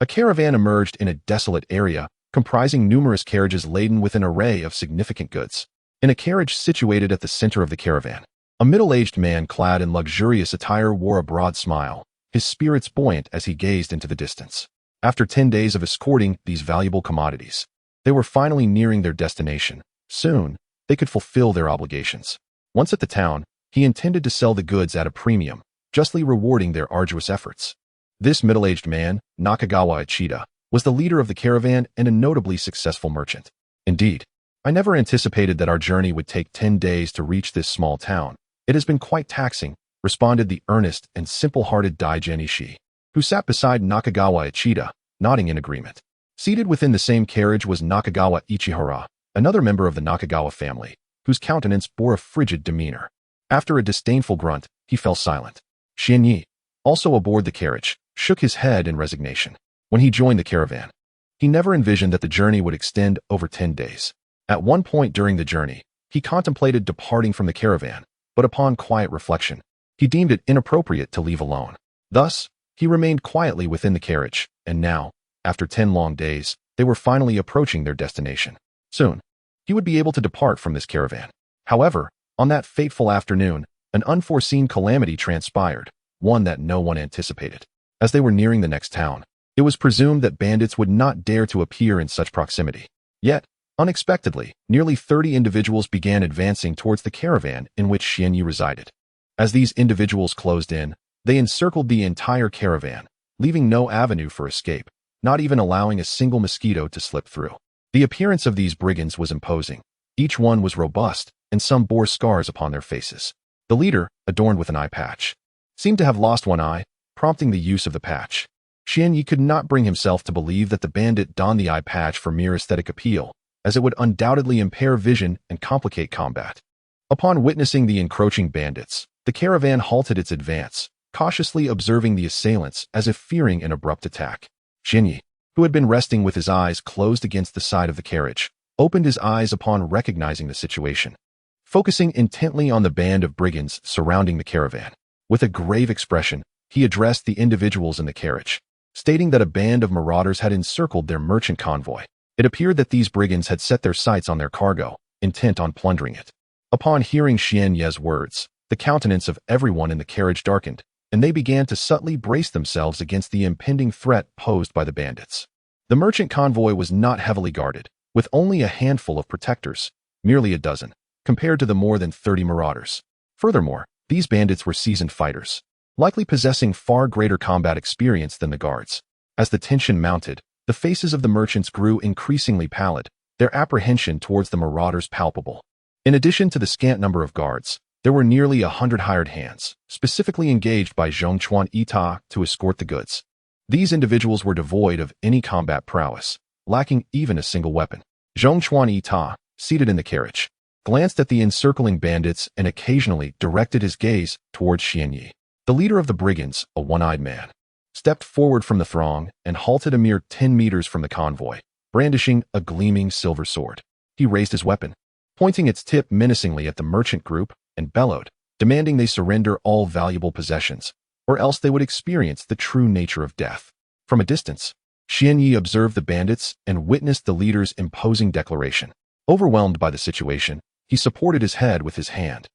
a caravan emerged in a desolate area, comprising numerous carriages laden with an array of significant goods. In a carriage situated at the center of the caravan, a middle-aged man clad in luxurious attire wore a broad smile, his spirits buoyant as he gazed into the distance. After 10 days of escorting these valuable commodities, they were finally nearing their destination. Soon, they could fulfill their obligations. Once at the town, he intended to sell the goods at a premium, justly rewarding their arduous efforts. This middle-aged man, Nakagawa Ichida, was the leader of the caravan and a notably successful merchant. Indeed, I never anticipated that our journey would take 10 days to reach this small town. It has been quite taxing, responded the earnest and simple-hearted Daigen Ishii, who sat beside Nakagawa Ichida, nodding in agreement. Seated within the same carriage was Nakagawa Ichihara, another member of the Nakagawa family, whose countenance bore a frigid demeanor. After a disdainful grunt, he fell silent. Xian Yi, also aboard the carriage, shook his head in resignation. When he joined the caravan, he never envisioned that the journey would extend over 10 days. At one point during the journey, he contemplated departing from the caravan, but upon quiet reflection, he deemed it inappropriate to leave alone. Thus, he remained quietly within the carriage, and now, after 10 long days, they were finally approaching their destination. Soon, he would be able to depart from this caravan. However, on that fateful afternoon, an unforeseen calamity transpired, one that no one anticipated. As they were nearing the next town, it was presumed that bandits would not dare to appear in such proximity. Yet, unexpectedly, nearly 30 individuals began advancing towards the caravan in which Xian Yi resided. As these individuals closed in, they encircled the entire caravan, leaving no avenue for escape, not even allowing a single mosquito to slip through. The appearance of these brigands was imposing. Each one was robust, and some bore scars upon their faces. The leader, adorned with an eye patch, seemed to have lost one eye, prompting the use of the patch. Xian Yi could not bring himself to believe that the bandit donned the eye patch for mere aesthetic appeal, as it would undoubtedly impair vision and complicate combat. Upon witnessing the encroaching bandits, the caravan halted its advance, cautiously observing the assailants as if fearing an abrupt attack. Xian Yi, who had been resting with his eyes closed against the side of the carriage, opened his eyes upon recognizing the situation. Focusing intently on the band of brigands surrounding the caravan, with a grave expression, he addressed the individuals in the carriage, stating that a band of marauders had encircled their merchant convoy. It appeared that these brigands had set their sights on their cargo, intent on plundering it. Upon hearing Xian Ye's words, the countenance of everyone in the carriage darkened, and they began to subtly brace themselves against the impending threat posed by the bandits. The merchant convoy was not heavily guarded, with only a handful of protectors, merely a dozen, compared to the more than 30 marauders. Furthermore, these bandits were seasoned fighters, likely possessing far greater combat experience than the guards. As the tension mounted, the faces of the merchants grew increasingly pallid, their apprehension towards the marauders palpable. In addition to the scant number of guards, there were nearly 100 hired hands, specifically engaged by Zhongchuan Ita to escort the goods. These individuals were devoid of any combat prowess, lacking even a single weapon. Zhongchuan Ita, seated in the carriage, glanced at the encircling bandits and occasionally directed his gaze towards Xian Yi. The leader of the brigands, a one-eyed man, stepped forward from the throng and halted a mere 10 meters from the convoy, brandishing a gleaming silver sword. He raised his weapon, pointing its tip menacingly at the merchant group, and bellowed, demanding they surrender all valuable possessions, or else they would experience the true nature of death. From a distance, Xian Yi observed the bandits and witnessed the leader's imposing declaration. Overwhelmed by the situation, he supported his head with his hand,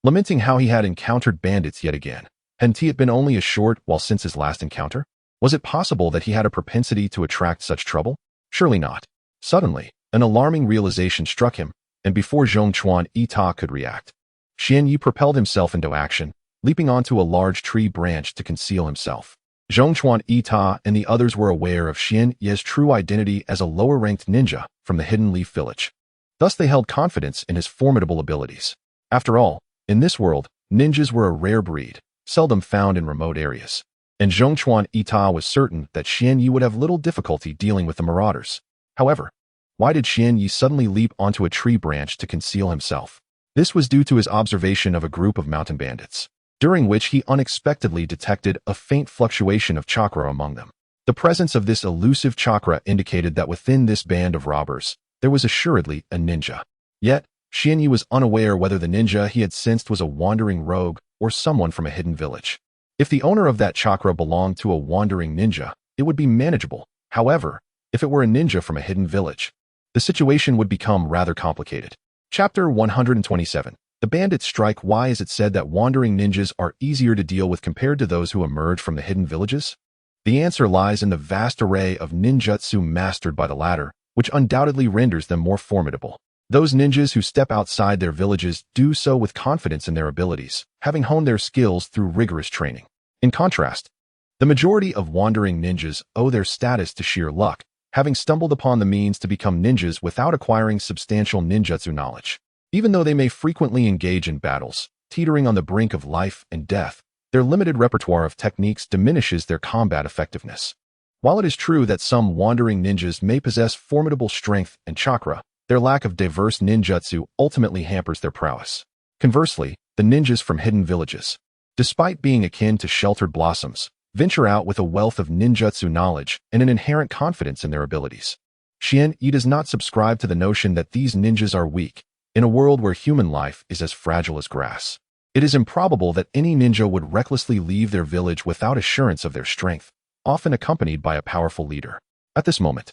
lamenting how he had encountered bandits yet again. Hadn't it been only a short while since his last encounter? Was it possible that he had a propensity to attract such trouble? Surely not. Suddenly, an alarming realization struck him, and before Zhongchuan Ita could react, Xian Yi propelled himself into action, leaping onto a large tree branch to conceal himself. Zhongchuan Ita and the others were aware of Xian Yi's true identity as a lower-ranked ninja from the Hidden Leaf Village. Thus they held confidence in his formidable abilities. After all, in this world, ninjas were a rare breed, seldom found in remote areas, and Zhongchuan Ita was certain that Xian Yi would have little difficulty dealing with the marauders. However, why did Xian Yi suddenly leap onto a tree branch to conceal himself? This was due to his observation of a group of mountain bandits, during which he unexpectedly detected a faint fluctuation of chakra among them. The presence of this elusive chakra indicated that within this band of robbers, there was assuredly a ninja. Yet, Xian Yi was unaware whether the ninja he had sensed was a wandering rogue or someone from a hidden village. If the owner of that chakra belonged to a wandering ninja, it would be manageable. However, if it were a ninja from a hidden village, the situation would become rather complicated. Chapter 127. The bandits strike. Why is it said that wandering ninjas are easier to deal with compared to those who emerge from the hidden villages? The answer lies in the vast array of ninjutsu mastered by the latter, which undoubtedly renders them more formidable. Those ninjas who step outside their villages do so with confidence in their abilities, having honed their skills through rigorous training. In contrast, the majority of wandering ninjas owe their status to sheer luck, having stumbled upon the means to become ninjas without acquiring substantial ninjutsu knowledge. Even though they may frequently engage in battles, teetering on the brink of life and death, their limited repertoire of techniques diminishes their combat effectiveness. While it is true that some wandering ninjas may possess formidable strength and chakra, their lack of diverse ninjutsu ultimately hampers their prowess. Conversely, the ninjas from hidden villages, despite being akin to sheltered blossoms, venture out with a wealth of ninjutsu knowledge and an inherent confidence in their abilities. Xian Yi does not subscribe to the notion that these ninjas are weak. In a world where human life is as fragile as grass, it is improbable that any ninja would recklessly leave their village without assurance of their strength, often accompanied by a powerful leader. At this moment,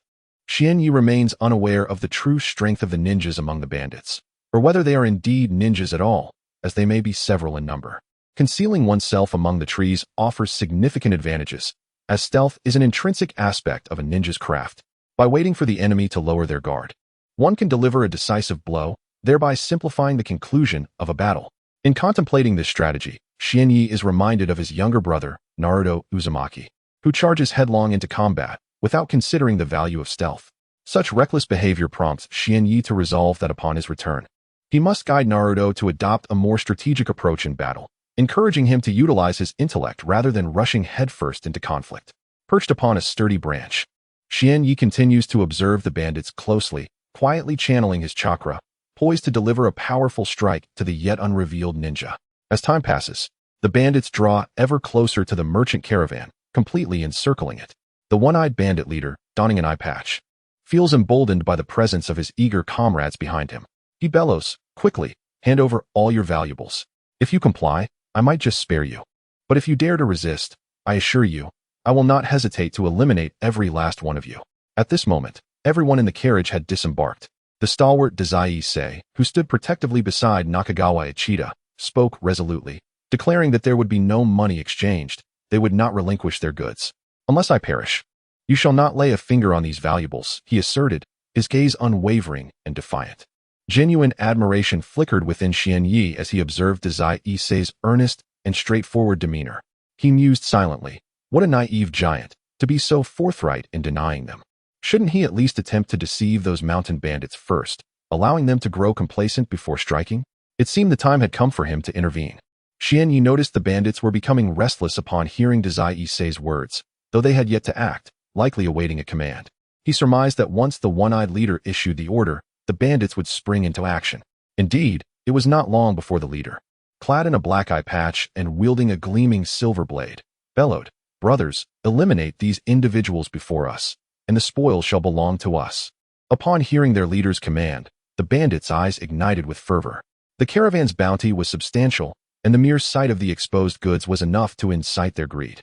Xian Yi remains unaware of the true strength of the ninjas among the bandits, or whether they are indeed ninjas at all, as they may be several in number. Concealing oneself among the trees offers significant advantages, as stealth is an intrinsic aspect of a ninja's craft. By waiting for the enemy to lower their guard, one can deliver a decisive blow, thereby simplifying the conclusion of a battle. In contemplating this strategy, Xian Yi is reminded of his younger brother, Naruto Uzumaki, who charges headlong into combat without considering the value of stealth. Such reckless behavior prompts Xian Yi to resolve that upon his return, he must guide Naruto to adopt a more strategic approach in battle, encouraging him to utilize his intellect rather than rushing headfirst into conflict. Perched upon a sturdy branch, Xian Yi continues to observe the bandits closely, quietly channeling his chakra, poised to deliver a powerful strike to the yet unrevealed ninja. As time passes, the bandits draw ever closer to the merchant caravan, completely encircling it. The one-eyed bandit leader, donning an eye patch, feels emboldened by the presence of his eager comrades behind him. He bellows, "Quickly, hand over all your valuables. If you comply, I might just spare you. But if you dare to resist, I assure you, I will not hesitate to eliminate every last one of you." At this moment, Everyone in the carriage had disembarked. The stalwart Dazai Issei, who stood protectively beside Nakagawa Ichida, spoke resolutely, declaring that there would be no money exchanged. They would not relinquish their goods. Unless I perish. You shall not lay a finger on these valuables, he asserted, his gaze unwavering and defiant. Genuine admiration flickered within Xian Yi as he observed Dazai Issei's earnest and straightforward demeanor. He mused silently, what a naive giant, to be so forthright in denying them. Shouldn't he at least attempt to deceive those mountain bandits first, allowing them to grow complacent before striking? It seemed the time had come for him to intervene. Xian Yi noticed the bandits were becoming restless upon hearing Dazai Issei's words, though they had yet to act, likely awaiting a command. He surmised that once the one-eyed leader issued the order, the bandits would spring into action. Indeed, it was not long before the leader, clad in a black eye patch and wielding a gleaming silver blade, bellowed, "Brothers, eliminate these individuals before us, and the spoil shall belong to us." Upon hearing their leader's command, the bandits' eyes ignited with fervor. The caravan's bounty was substantial, and the mere sight of the exposed goods was enough to incite their greed.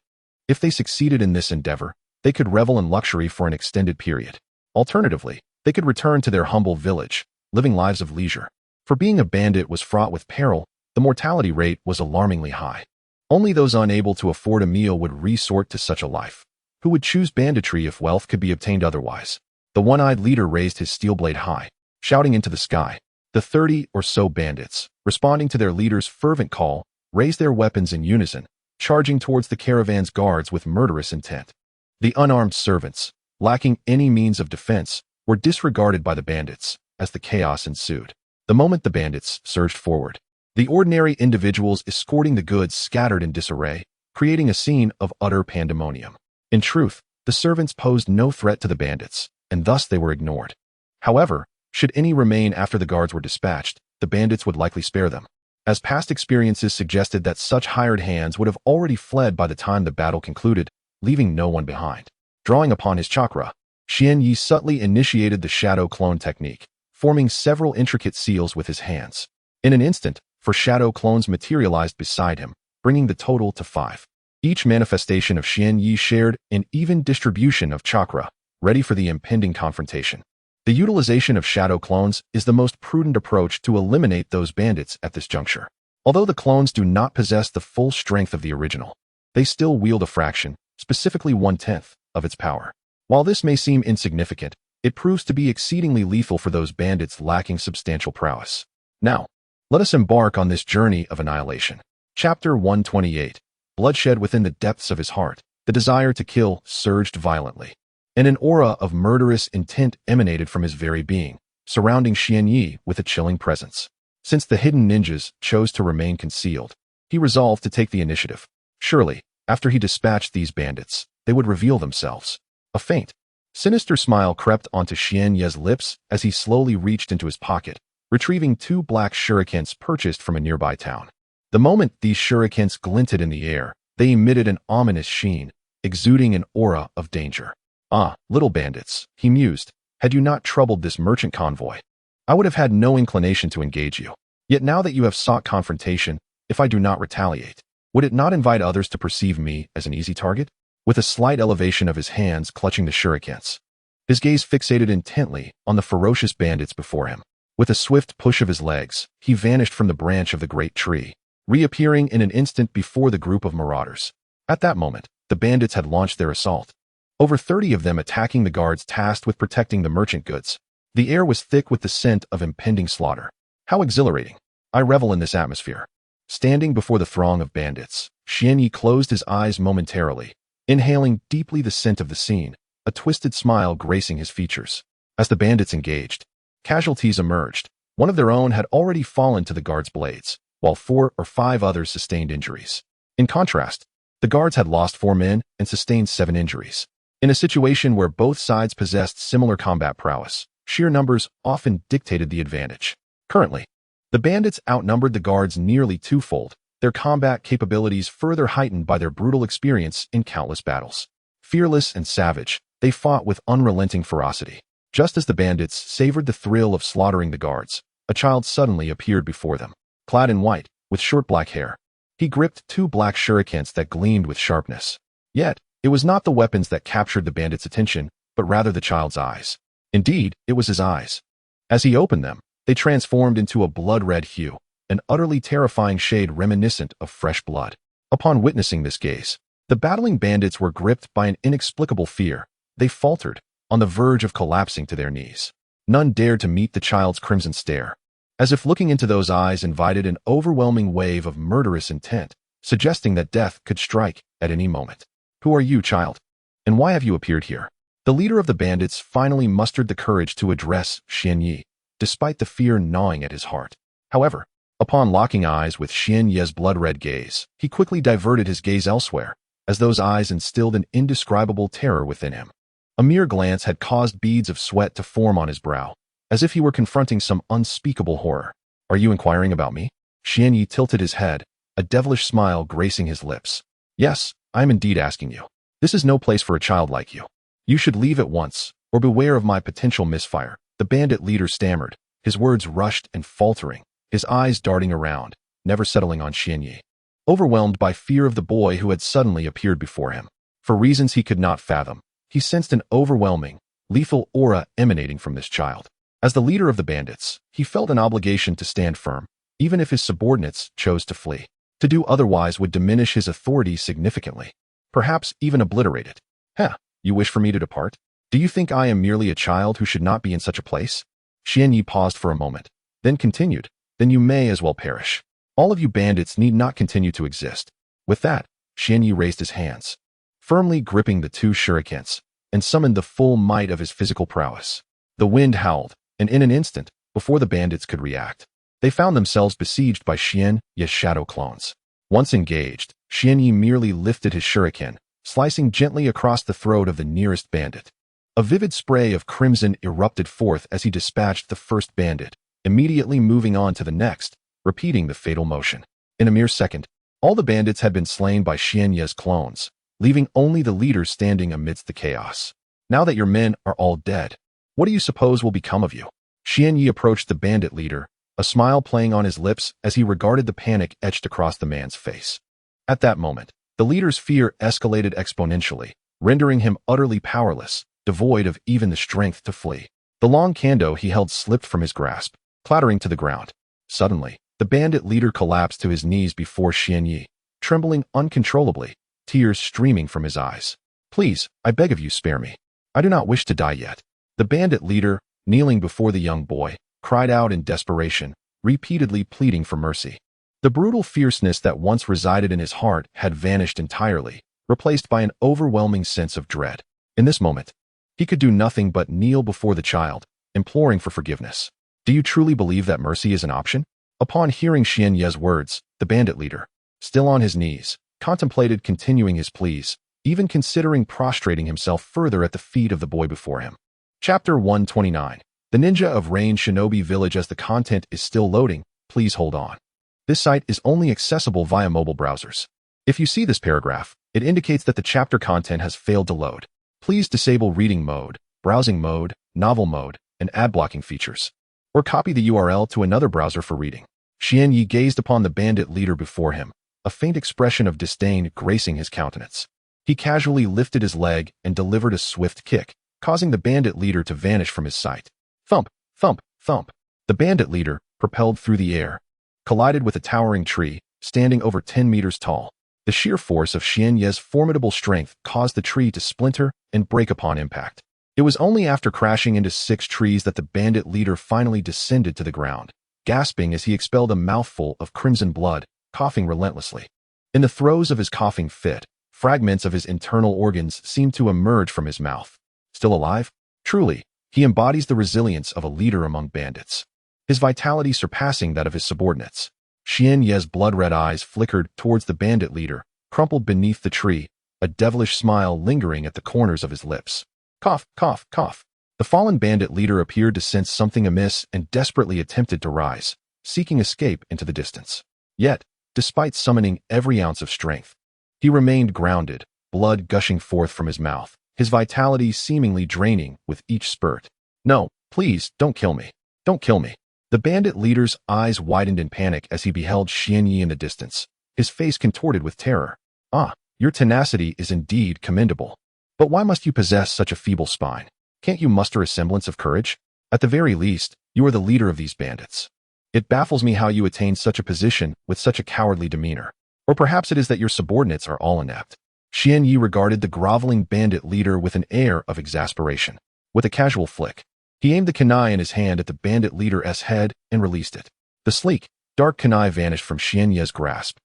If they succeeded in this endeavor, they could revel in luxury for an extended period. Alternatively, they could return to their humble village, living lives of leisure. For being a bandit was fraught with peril, the mortality rate was alarmingly high. Only those unable to afford a meal would resort to such a life. Who would choose banditry if wealth could be obtained otherwise? The one-eyed leader raised his steel blade high, shouting into the sky. The 30 or so bandits, responding to their leader's fervent call, raised their weapons in unison, charging towards the caravan's guards with murderous intent. The unarmed servants, lacking any means of defense, were disregarded by the bandits, as the chaos ensued. The moment the bandits surged forward, the ordinary individuals escorting the goods scattered in disarray, creating a scene of utter pandemonium. In truth, the servants posed no threat to the bandits, and thus they were ignored. However, should any remain after the guards were dispatched, the bandits would likely spare them, as past experiences suggested that such hired hands would have already fled by the time the battle concluded, leaving no one behind. Drawing upon his chakra, Xian Yi subtly initiated the shadow clone technique, forming several intricate seals with his hands. In an instant, 4 shadow clones materialized beside him, bringing the total to 5. Each manifestation of Xian Yi shared an even distribution of chakra, ready for the impending confrontation. The utilization of shadow clones is the most prudent approach to eliminate those bandits at this juncture. Although the clones do not possess the full strength of the original, they still wield a fraction, specifically 1/10, of its power. While this may seem insignificant, it proves to be exceedingly lethal for those bandits lacking substantial prowess. Now, let us embark on this journey of annihilation. Chapter 128. Bloodshed within the depths of his heart. The desire to kill surged violently, and an aura of murderous intent emanated from his very being, surrounding Xian Yi with a chilling presence. Since the hidden ninjas chose to remain concealed, he resolved to take the initiative. Surely, after he dispatched these bandits, they would reveal themselves. A faint, sinister smile crept onto Xian Yi's lips as he slowly reached into his pocket, retrieving 2 black shurikens purchased from a nearby town. The moment these shurikens glinted in the air, they emitted an ominous sheen, exuding an aura of danger. Ah, little bandits, he mused, had you not troubled this merchant convoy, I would have had no inclination to engage you. Yet now that you have sought confrontation, if I do not retaliate, would it not invite others to perceive me as an easy target? With a slight elevation of his hands clutching the shurikens, his gaze fixated intently on the ferocious bandits before him. With a swift push of his legs, he vanished from the branch of the great tree, reappearing in an instant before the group of marauders. At that moment, the bandits had launched their assault. Over 30 of them attacking the guards tasked with protecting the merchant goods. The air was thick with the scent of impending slaughter. How exhilarating! I revel in this atmosphere. Standing before the throng of bandits, Xian Yi closed his eyes momentarily, inhaling deeply the scent of the scene, a twisted smile gracing his features. As the bandits engaged, casualties emerged. One of their own had already fallen to the guards' blades, while 4 or 5 others sustained injuries. In contrast, the guards had lost 4 men and sustained 7 injuries. In a situation where both sides possessed similar combat prowess, sheer numbers often dictated the advantage. Currently, the bandits outnumbered the guards nearly 2-fold, their combat capabilities further heightened by their brutal experience in countless battles. Fearless and savage, they fought with unrelenting ferocity. Just as the bandits savored the thrill of slaughtering the guards, a child suddenly appeared before them, clad in white, with short black hair. He gripped 2 black shurikens that gleamed with sharpness. Yet, it was not the weapons that captured the bandits' attention, but rather the child's eyes. Indeed, it was his eyes. As he opened them, they transformed into a blood-red hue, an utterly terrifying shade reminiscent of fresh blood. Upon witnessing this gaze, the battling bandits were gripped by an inexplicable fear. They faltered, on the verge of collapsing to their knees. None dared to meet the child's crimson stare, as if looking into those eyes invited an overwhelming wave of murderous intent, suggesting that death could strike at any moment. "Who are you, child? And why have you appeared here?" The leader of the bandits finally mustered the courage to address Xianyi, despite the fear gnawing at his heart. However, upon locking eyes with Xianyi's blood-red gaze, he quickly diverted his gaze elsewhere, as those eyes instilled an indescribable terror within him. A mere glance had caused beads of sweat to form on his brow, as if he were confronting some unspeakable horror. "Are you inquiring about me?" Xianyi tilted his head, a devilish smile gracing his lips. "Yes, I am indeed asking you. This is no place for a child like you. You should leave at once, or beware of my potential misfire," the bandit leader stammered, his words rushed and faltering, his eyes darting around, never settling on Xianyi. Overwhelmed by fear of the boy who had suddenly appeared before him, for reasons he could not fathom, he sensed an overwhelming, lethal aura emanating from this child. As the leader of the bandits, he felt an obligation to stand firm, even if his subordinates chose to flee. To do otherwise would diminish his authority significantly, perhaps even obliterate it. "Huh, you wish for me to depart? Do you think I am merely a child who should not be in such a place?" Xianyi paused for a moment, then continued, "Then you may as well perish. All of you bandits need not continue to exist." With that, Xianyi raised his hands, firmly gripping the two shurikens, and summoned the full might of his physical prowess. The wind howled, and in an instant, before the bandits could react, they found themselves besieged by Xianyi's shadow clones. Once engaged, Xianyi merely lifted his shuriken, slicing gently across the throat of the nearest bandit. A vivid spray of crimson erupted forth as he dispatched the first bandit, immediately moving on to the next, repeating the fatal motion. In a mere second, all the bandits had been slain by Xianyi's clones, leaving only the leader standing amidst the chaos. "Now that your men are all dead, what do you suppose will become of you?" Xianyi approached the bandit leader, a smile playing on his lips as he regarded the panic etched across the man's face. At that moment, the leader's fear escalated exponentially, rendering him utterly powerless, devoid of even the strength to flee. The long kendo he held slipped from his grasp, clattering to the ground. Suddenly, the bandit leader collapsed to his knees before Xianyi, trembling uncontrollably, tears streaming from his eyes. "Please, I beg of you, spare me. I do not wish to die yet." The bandit leader, kneeling before the young boy, cried out in desperation, repeatedly pleading for mercy. The brutal fierceness that once resided in his heart had vanished entirely, replaced by an overwhelming sense of dread. In this moment, he could do nothing but kneel before the child, imploring for forgiveness. "Do you truly believe that mercy is an option?" Upon hearing Xianyi's words, the bandit leader, still on his knees, contemplated continuing his pleas, even considering prostrating himself further at the feet of the boy before him. Chapter 129. The Ninja of Rain Shinobi Village. As the content is still loading, please hold on. This site is only accessible via mobile browsers. If you see this paragraph, it indicates that the chapter content has failed to load. Please disable reading mode, browsing mode, novel mode, and ad blocking features, or copy the URL to another browser for reading. Xianyi gazed upon the bandit leader before him, a faint expression of disdain gracing his countenance. He casually lifted his leg and delivered a swift kick, causing the bandit leader to vanish from his sight. Thump, thump, thump. The bandit leader, propelled through the air, collided with a towering tree, standing over 10 meters tall. The sheer force of Xianyi's formidable strength caused the tree to splinter and break upon impact. It was only after crashing into 6 trees that the bandit leader finally descended to the ground, gasping as he expelled a mouthful of crimson blood, coughing relentlessly. In the throes of his coughing fit, fragments of his internal organs seemed to emerge from his mouth. Still alive? Truly, he embodies the resilience of a leader among bandits, his vitality surpassing that of his subordinates. Xianyi's blood-red eyes flickered towards the bandit leader, crumpled beneath the tree, a devilish smile lingering at the corners of his lips. Cough, cough, cough. The fallen bandit leader appeared to sense something amiss and desperately attempted to rise, seeking escape into the distance. Yet, despite summoning every ounce of strength, he remained grounded, blood gushing forth from his mouth, his vitality seemingly draining with each spurt. "No, please, don't kill me. Don't kill me." The bandit leader's eyes widened in panic as he beheld Xianyi in the distance, his face contorted with terror. "Ah, your tenacity is indeed commendable. But why must you possess such a feeble spine? Can't you muster a semblance of courage? At the very least, you are the leader of these bandits. It baffles me how you attained such a position with such a cowardly demeanor. Or perhaps it is that your subordinates are all inept. Xian Yi regarded the groveling bandit leader with an air of exasperation. With a casual flick, he aimed the kunai in his hand at the bandit leader's head and released it. The sleek, dark kunai vanished from Xian Yi's grasp,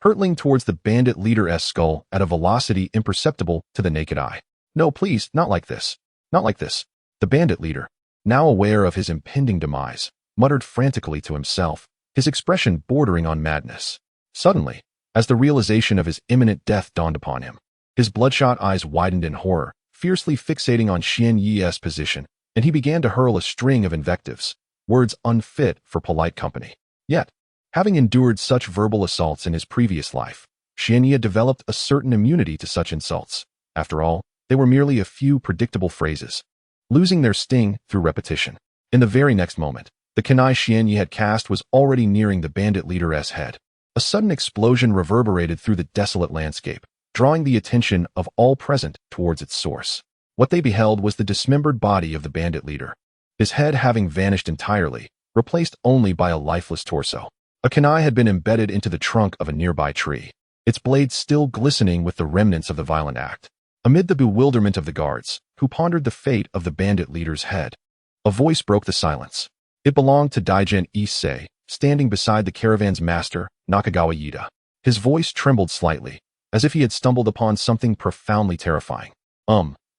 hurtling towards the bandit leader's skull at a velocity imperceptible to the naked eye. No, please, not like this. Not like this. The bandit leader, now aware of his impending demise, muttered frantically to himself, his expression bordering on madness. Suddenly, as the realization of his imminent death dawned upon him, his bloodshot eyes widened in horror, fiercely fixating on Xian Yi's position, and he began to hurl a string of invectives, words unfit for polite company. Yet, having endured such verbal assaults in his previous life, Xian Yi had developed a certain immunity to such insults. After all, they were merely a few predictable phrases, losing their sting through repetition. In the very next moment, the kunai Xian Yi had cast was already nearing the bandit leader's head. A sudden explosion reverberated through the desolate landscape, drawing the attention of all present towards its source. What they beheld was the dismembered body of the bandit leader, his head having vanished entirely, replaced only by a lifeless torso. A kunai had been embedded into the trunk of a nearby tree, its blade still glistening with the remnants of the violent act. Amid the bewilderment of the guards, who pondered the fate of the bandit leader's head, a voice broke the silence. It belonged to Daigen Issei, standing beside the caravan's master, Nakagawa Yida. His voice trembled slightly, as if he had stumbled upon something profoundly terrifying.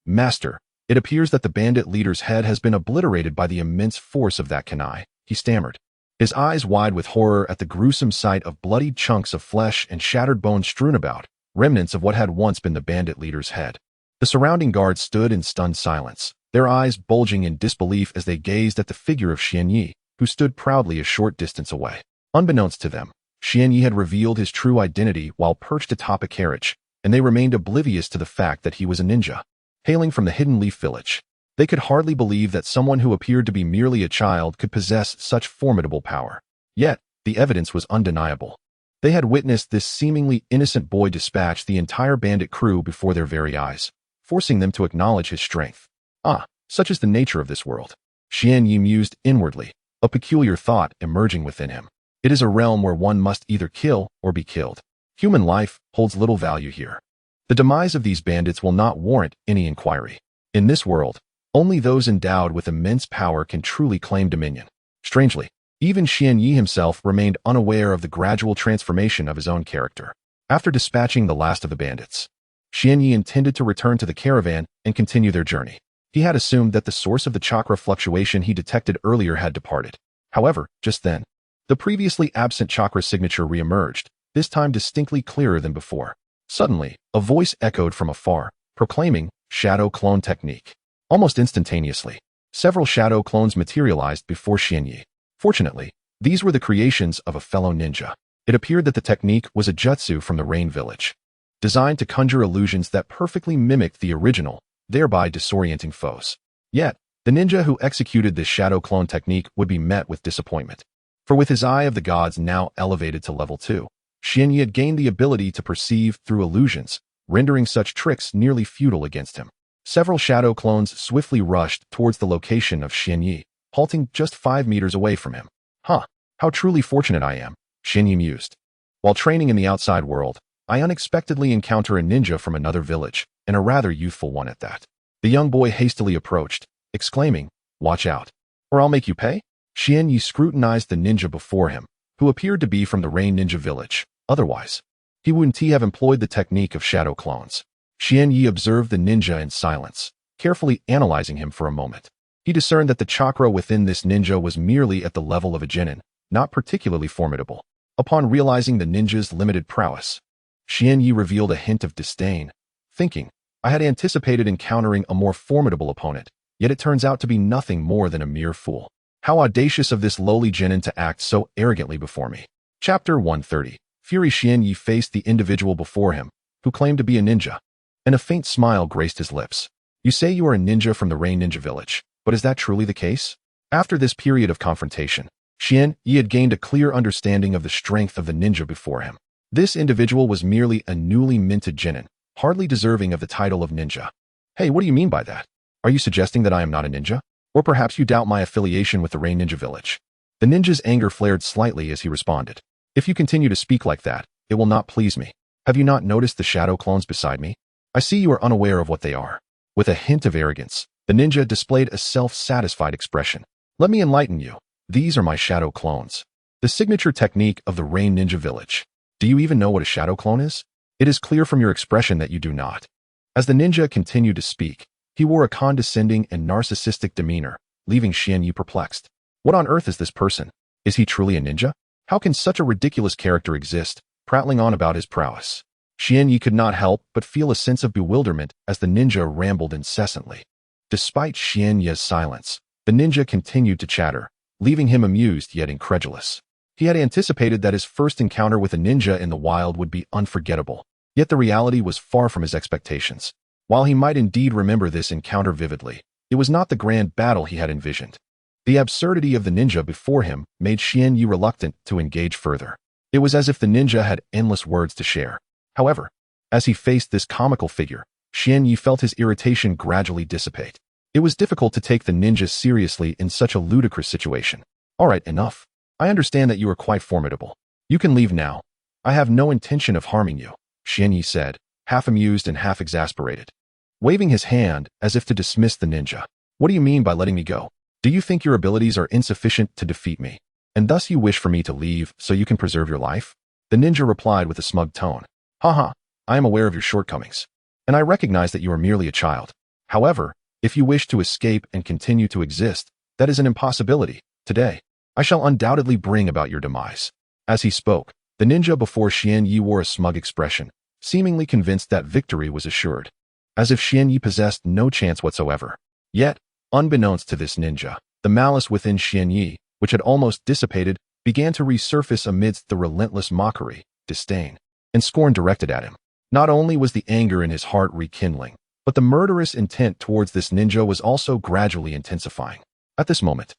Master, it appears that the bandit leader's head has been obliterated by the immense force of that kunai, he stammered, his eyes wide with horror at the gruesome sight of bloodied chunks of flesh and shattered bones strewn about, remnants of what had once been the bandit leader's head. The surrounding guards stood in stunned silence, their eyes bulging in disbelief as they gazed at the figure of Xian Yi, who stood proudly a short distance away. Unbeknownst to them, Xian Yi had revealed his true identity while perched atop a carriage, and they remained oblivious to the fact that he was a ninja, hailing from the Hidden Leaf Village. They could hardly believe that someone who appeared to be merely a child could possess such formidable power. Yet, the evidence was undeniable. They had witnessed this seemingly innocent boy dispatch the entire bandit crew before their very eyes, forcing them to acknowledge his strength. Such is the nature of this world. Xian Yi mused inwardly, a peculiar thought emerging within him. It is a realm where one must either kill or be killed. Human life holds little value here. The demise of these bandits will not warrant any inquiry. In this world, only those endowed with immense power can truly claim dominion. Strangely, even Xian Yi himself remained unaware of the gradual transformation of his own character. After dispatching the last of the bandits, Xian Yi intended to return to the caravan and continue their journey. He had assumed that the source of the chakra fluctuation he detected earlier had departed. However, just then, the previously absent chakra signature reemerged, this time distinctly clearer than before. Suddenly, a voice echoed from afar, proclaiming, "Shadow clone technique." Almost instantaneously, several shadow clones materialized before Xian Yi. Fortunately, these were the creations of a fellow ninja. It appeared that the technique was a jutsu from the Rain Village, designed to conjure illusions that perfectly mimicked the original, thereby disorienting foes. Yet, the ninja who executed this shadow clone technique would be met with disappointment. For with his eye of the gods now elevated to level 2, Xian Yi had gained the ability to perceive through illusions, rendering such tricks nearly futile against him. Several shadow clones swiftly rushed towards the location of Xian Yi, halting just 5 meters away from him. How truly fortunate I am, Xian Yi mused. While training in the outside world, I unexpectedly encounter a ninja from another village, and a rather youthful one at that. The young boy hastily approached, exclaiming, "Watch out, or I'll make you pay." Xian Yi scrutinized the ninja before him, who appeared to be from the Rain Ninja Village. Otherwise, he wouldn't have employed the technique of shadow clones. Xian Yi observed the ninja in silence, carefully analyzing him for a moment. He discerned that the chakra within this ninja was merely at the level of a genin, not particularly formidable. Upon realizing the ninja's limited prowess, Xian Yi revealed a hint of disdain, thinking, "I had anticipated encountering a more formidable opponent, yet it turns out to be nothing more than a mere fool. How audacious of this lowly genin to act so arrogantly before me." Chapter 130. Fury. Xian Yi faced the individual before him, who claimed to be a ninja, and a faint smile graced his lips. "You say you are a ninja from the Rain Ninja Village, but is that truly the case?" After this period of confrontation, Xian Yi had gained a clear understanding of the strength of the ninja before him. This individual was merely a newly minted genin, hardly deserving of the title of ninja. "Hey, what do you mean by that? Are you suggesting that I am not a ninja? Or perhaps you doubt my affiliation with the Rain Ninja Village? The ninja's anger flared slightly as he responded. If you continue to speak like that, it will not please me. Have you not noticed the shadow clones beside me? I see you are unaware of what they are. With a hint of arrogance, the ninja displayed a self-satisfied expression. Let me enlighten you. These are my shadow clones. The signature technique of the Rain Ninja Village. Do you even know what a shadow clone is? It is clear from your expression that you do not. As the ninja continued to speak, he wore a condescending and narcissistic demeanor, leaving Xian Yi perplexed. What on earth is this person? Is he truly a ninja? How can such a ridiculous character exist, prattling on about his prowess? Xian Yi could not help but feel a sense of bewilderment as the ninja rambled incessantly. Despite Xian Yi's silence, the ninja continued to chatter, leaving him amused yet incredulous. He had anticipated that his first encounter with a ninja in the wild would be unforgettable, yet the reality was far from his expectations. While he might indeed remember this encounter vividly, it was not the grand battle he had envisioned. The absurdity of the ninja before him made Xian Yi reluctant to engage further. It was as if the ninja had endless words to share. However, as he faced this comical figure, Xian Yi felt his irritation gradually dissipate. It was difficult to take the ninja seriously in such a ludicrous situation. All right, enough. I understand that you are quite formidable. You can leave now. I have no intention of harming you, Xian Yi said, half amused and half exasperated, waving his hand as if to dismiss the ninja. What do you mean by letting me go? Do you think your abilities are insufficient to defeat me, and thus you wish for me to leave so you can preserve your life? The ninja replied with a smug tone. Haha, I am aware of your shortcomings, and I recognize that you are merely a child. However, if you wish to escape and continue to exist, that is an impossibility. Today, I shall undoubtedly bring about your demise. As he spoke, the ninja before Xian Yi wore a smug expression, seemingly convinced that victory was assured, as if Xian Yi possessed no chance whatsoever. Yet, unbeknownst to this ninja, the malice within Xian Yi, which had almost dissipated, began to resurface amidst the relentless mockery, disdain, and scorn directed at him. Not only was the anger in his heart rekindling, but the murderous intent towards this ninja was also gradually intensifying. At this moment,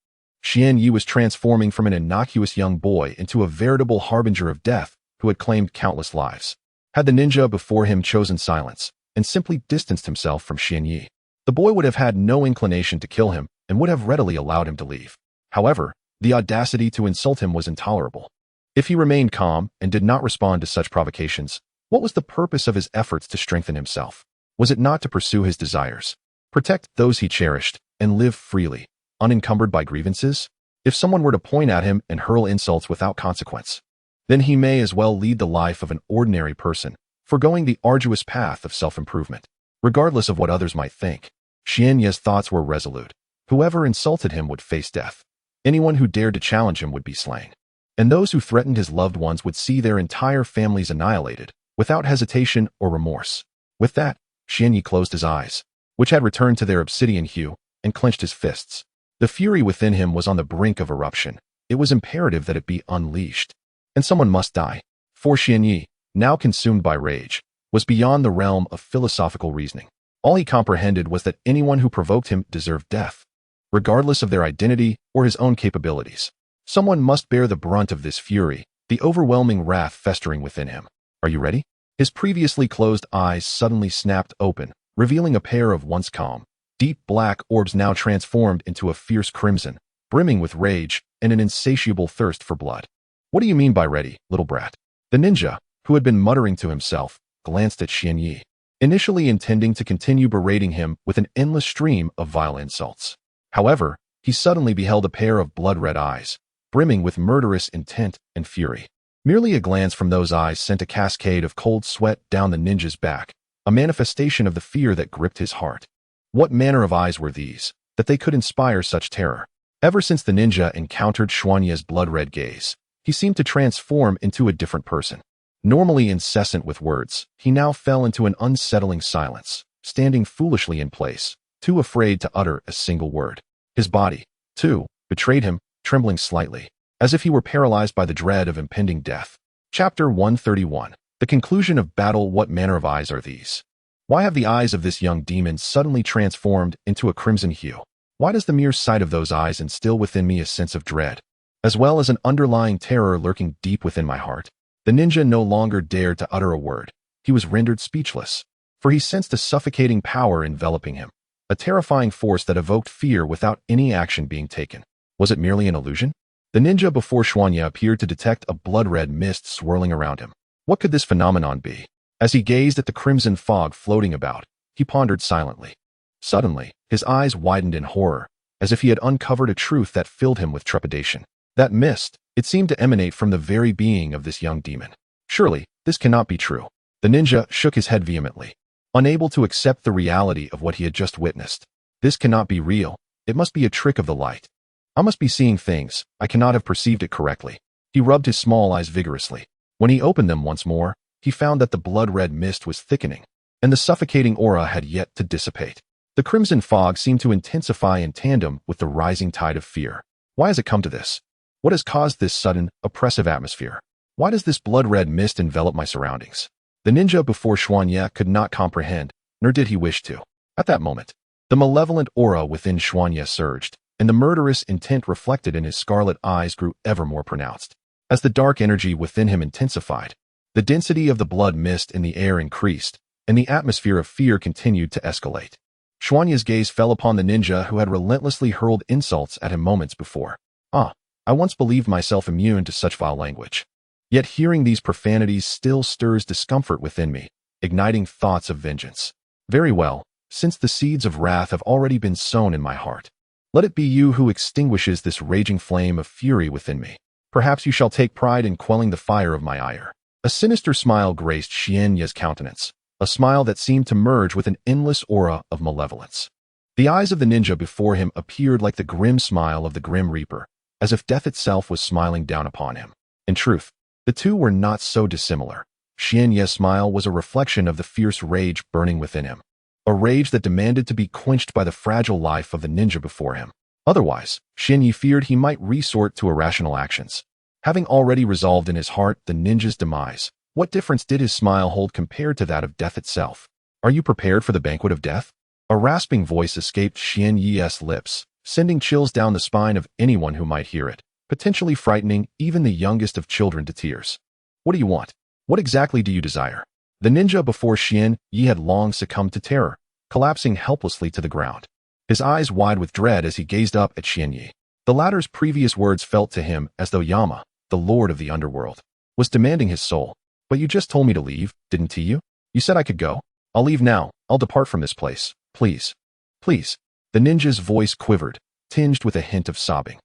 Xian Yi was transforming from an innocuous young boy into a veritable harbinger of death who had claimed countless lives. Had the ninja before him chosen silence and simply distanced himself from Xian Yi, the boy would have had no inclination to kill him and would have readily allowed him to leave. However, the audacity to insult him was intolerable. If he remained calm and did not respond to such provocations, what was the purpose of his efforts to strengthen himself? Was it not to pursue his desires, protect those he cherished, and live freely, unencumbered by grievances? If someone were to point at him and hurl insults without consequence, then he may as well lead the life of an ordinary person, forgoing the arduous path of self-improvement. Regardless of what others might think, Xian Yi's thoughts were resolute. Whoever insulted him would face death. Anyone who dared to challenge him would be slain. And those who threatened his loved ones would see their entire families annihilated, without hesitation or remorse. With that, Xian Yi closed his eyes, which had returned to their obsidian hue, and clenched his fists. The fury within him was on the brink of eruption. It was imperative that it be unleashed. And someone must die. For Xian Yi, now consumed by rage, was beyond the realm of philosophical reasoning. All he comprehended was that anyone who provoked him deserved death, regardless of their identity or his own capabilities. Someone must bear the brunt of this fury, the overwhelming wrath festering within him. Are you ready? His previously closed eyes suddenly snapped open, revealing a pair of once calm, deep black orbs now transformed into a fierce crimson, brimming with rage and an insatiable thirst for blood. What do you mean by ready, little brat? The ninja, who had been muttering to himself, glanced at Xian Yi, initially intending to continue berating him with an endless stream of vile insults. However, he suddenly beheld a pair of blood-red eyes, brimming with murderous intent and fury. Merely a glance from those eyes sent a cascade of cold sweat down the ninja's back, a manifestation of the fear that gripped his heart. What manner of eyes were these, that they could inspire such terror? Ever since the ninja encountered Xuanye's blood-red gaze, he seemed to transform into a different person. Normally incessant with words, he now fell into an unsettling silence, standing foolishly in place, too afraid to utter a single word. His body, too, betrayed him, trembling slightly, as if he were paralyzed by the dread of impending death. Chapter 131. The conclusion of battle. What manner of eyes are these? Why have the eyes of this young demon suddenly transformed into a crimson hue? Why does the mere sight of those eyes instill within me a sense of dread, as well as an underlying terror lurking deep within my heart? The ninja no longer dared to utter a word. He was rendered speechless, for he sensed a suffocating power enveloping him. a terrifying force that evoked fear without any action being taken. Was it merely an illusion? The ninja before Xuanya appeared to detect a blood-red mist swirling around him. What could this phenomenon be? As he gazed at the crimson fog floating about, he pondered silently. Suddenly, his eyes widened in horror, as if he had uncovered a truth that filled him with trepidation. That mist, it seemed to emanate from the very being of this young demon. Surely, this cannot be true. The ninja shook his head vehemently, unable to accept the reality of what he had just witnessed. This cannot be real. It must be a trick of the light. I must be seeing things. I cannot have perceived it correctly. He rubbed his small eyes vigorously. When he opened them once more, he found that the blood-red mist was thickening, and the suffocating aura had yet to dissipate. The crimson fog seemed to intensify in tandem with the rising tide of fear. Why has it come to this? What has caused this sudden, oppressive atmosphere? Why does this blood-red mist envelop my surroundings? The ninja before Xuanya could not comprehend, nor did he wish to. At that moment, the malevolent aura within Xuanya surged, and the murderous intent reflected in his scarlet eyes grew ever more pronounced. As the dark energy within him intensified, the density of the blood mist in the air increased, and the atmosphere of fear continued to escalate. Xuanya's gaze fell upon the ninja who had relentlessly hurled insults at him moments before. I once believed myself immune to such vile language. Yet hearing these profanities still stirs discomfort within me, igniting thoughts of vengeance. Very well, since the seeds of wrath have already been sown in my heart, let it be you who extinguishes this raging flame of fury within me. Perhaps you shall take pride in quelling the fire of my ire. A sinister smile graced Xuanya's countenance, a smile that seemed to merge with an endless aura of malevolence. The eyes of the ninja before him appeared like the grim smile of the Grim Reaper, as if death itself was smiling down upon him. In truth, the two were not so dissimilar. Xuanya's smile was a reflection of the fierce rage burning within him, a rage that demanded to be quenched by the fragile life of the ninja before him. Otherwise, Xuanya feared he might resort to irrational actions. Having already resolved in his heart the ninja's demise, what difference did his smile hold compared to that of death itself? Are you prepared for the banquet of death? A rasping voice escaped Xuanya's lips, sending chills down the spine of anyone who might hear it, potentially frightening even the youngest of children to tears. What do you want? What exactly do you desire? The ninja before Xuanya had long succumbed to terror, collapsing helplessly to the ground, his eyes wide with dread as he gazed up at Xuanya. The latter's previous words felt to him as though Yama, the lord of the underworld, was demanding his soul. But you just told me to leave, didn't you? You said I could go. I'll leave now. I'll depart from this place. Please. Please. The ninja's voice quivered, tinged with a hint of sobbing.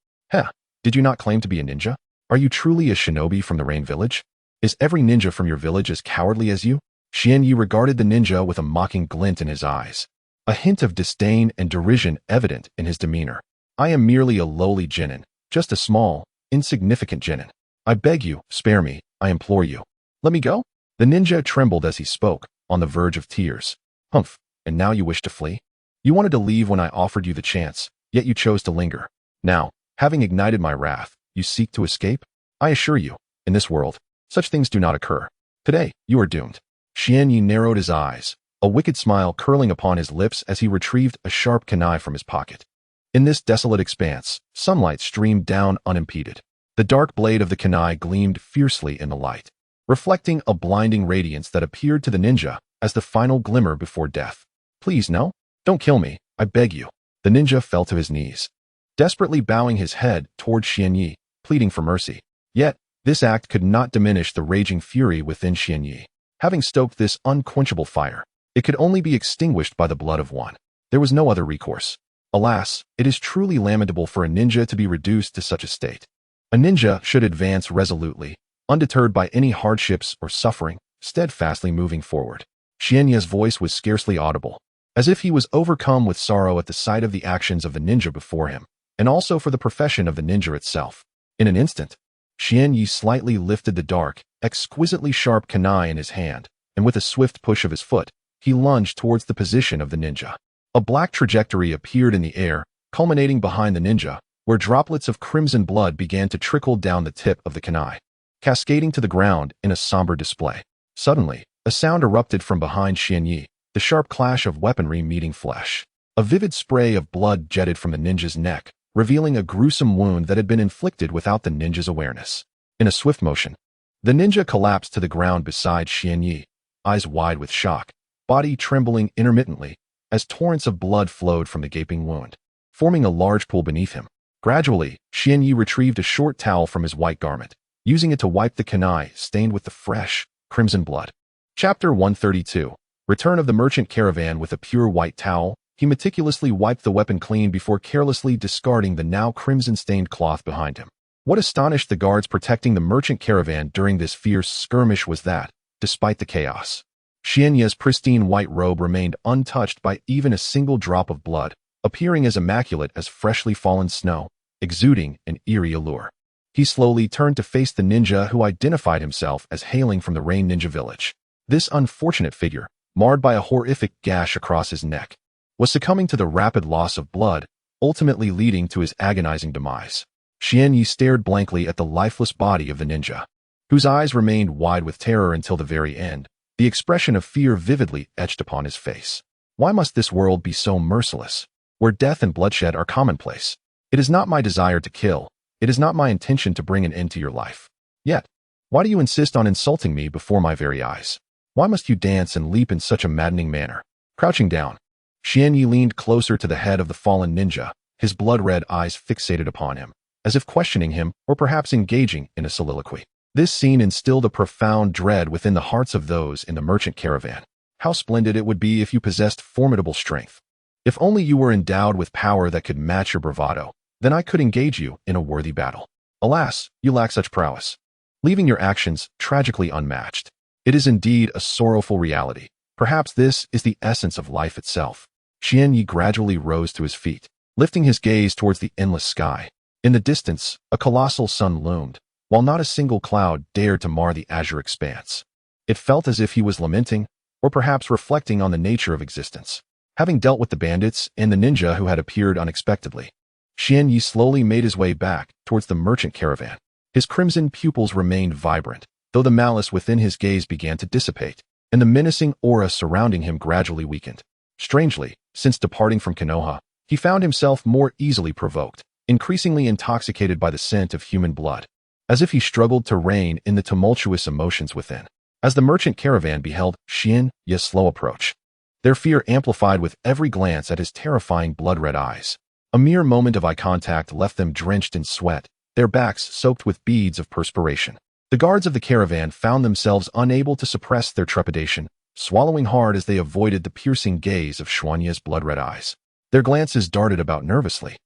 Did you not claim to be a ninja? Are you truly a shinobi from the Rain Village? Is every ninja from your village as cowardly as you? Xuanya regarded the ninja with a mocking glint in his eyes, a hint of disdain and derision evident in his demeanor. I am merely a lowly genin, just a small, insignificant genin. I beg you, spare me, I implore you. Let me go? The ninja trembled as he spoke, on the verge of tears. Humph, and now you wish to flee? You wanted to leave when I offered you the chance, yet you chose to linger. Now, having ignited my wrath, you seek to escape? I assure you, in this world, such things do not occur. Today, you are doomed. Xuanya narrowed his eyes, a wicked smile curling upon his lips as he retrieved a sharp kunai from his pocket. In this desolate expanse, sunlight streamed down unimpeded. The dark blade of the kunai gleamed fiercely in the light, reflecting a blinding radiance that appeared to the ninja as the final glimmer before death. Please, no. Don't kill me, I beg you. The ninja fell to his knees, desperately bowing his head toward Xuanya, pleading for mercy. Yet, this act could not diminish the raging fury within Xuanya. Having stoked this unquenchable fire, it could only be extinguished by the blood of one. There was no other recourse. Alas, it is truly lamentable for a ninja to be reduced to such a state. A ninja should advance resolutely, undeterred by any hardships or suffering, steadfastly moving forward. Xuanya's voice was scarcely audible, as if he was overcome with sorrow at the sight of the actions of the ninja before him, and also for the profession of the ninja itself. In an instant, Xuanya slightly lifted the dark, exquisitely sharp kunai in his hand, and with a swift push of his foot, he lunged towards the position of the ninja. A black trajectory appeared in the air, culminating behind the ninja, where droplets of crimson blood began to trickle down the tip of the kunai, cascading to the ground in a somber display. Suddenly, a sound erupted from behind Xuanya, the sharp clash of weaponry meeting flesh. A vivid spray of blood jetted from the ninja's neck, revealing a gruesome wound that had been inflicted without the ninja's awareness. In a swift motion, the ninja collapsed to the ground beside Xuanya, eyes wide with shock, body trembling intermittently, as torrents of blood flowed from the gaping wound, forming a large pool beneath him. Gradually, Xian Yi retrieved a short towel from his white garment, using it to wipe the kunai stained with the fresh, crimson blood. Chapter 132. Return of the merchant caravan. With a pure white towel, he meticulously wiped the weapon clean before carelessly discarding the now crimson-stained cloth behind him. What astonished the guards protecting the merchant caravan during this fierce skirmish was that, despite the chaos, Xian Yi's pristine white robe remained untouched by even a single drop of blood, appearing as immaculate as freshly fallen snow, exuding an eerie allure. He slowly turned to face the ninja who identified himself as hailing from the Rain Ninja village. This unfortunate figure, marred by a horrific gash across his neck, was succumbing to the rapid loss of blood, ultimately leading to his agonizing demise. Xian Yi stared blankly at the lifeless body of the ninja, whose eyes remained wide with terror until the very end, the expression of fear vividly etched upon his face. Why must this world be so merciless, where death and bloodshed are commonplace? It is not my desire to kill. It is not my intention to bring an end to your life. Yet, why do you insist on insulting me before my very eyes? Why must you dance and leap in such a maddening manner? Crouching down, Xian Yi leaned closer to the head of the fallen ninja, his blood-red eyes fixated upon him, as if questioning him or perhaps engaging in a soliloquy. This scene instilled a profound dread within the hearts of those in the merchant caravan. How splendid it would be if you possessed formidable strength. If only you were endowed with power that could match your bravado, then I could engage you in a worthy battle. Alas, you lack such prowess, leaving your actions tragically unmatched. It is indeed a sorrowful reality. Perhaps this is the essence of life itself. Xian Yi gradually rose to his feet, lifting his gaze towards the endless sky. In the distance, a colossal sun loomed, while not a single cloud dared to mar the azure expanse. It felt as if he was lamenting, or perhaps reflecting on the nature of existence. Having dealt with the bandits and the ninja who had appeared unexpectedly, Xian Yi slowly made his way back towards the merchant caravan. His crimson pupils remained vibrant, though the malice within his gaze began to dissipate, and the menacing aura surrounding him gradually weakened. Strangely, since departing from Konoha, he found himself more easily provoked, increasingly intoxicated by the scent of human blood, as if he struggled to rein in the tumultuous emotions within. As the merchant caravan beheld Xian Yi's slow approach, their fear amplified with every glance at his terrifying blood-red eyes. A mere moment of eye contact left them drenched in sweat, their backs soaked with beads of perspiration. The guards of the caravan found themselves unable to suppress their trepidation, swallowing hard as they avoided the piercing gaze of Xian Yi's blood-red eyes. Their glances darted about nervously,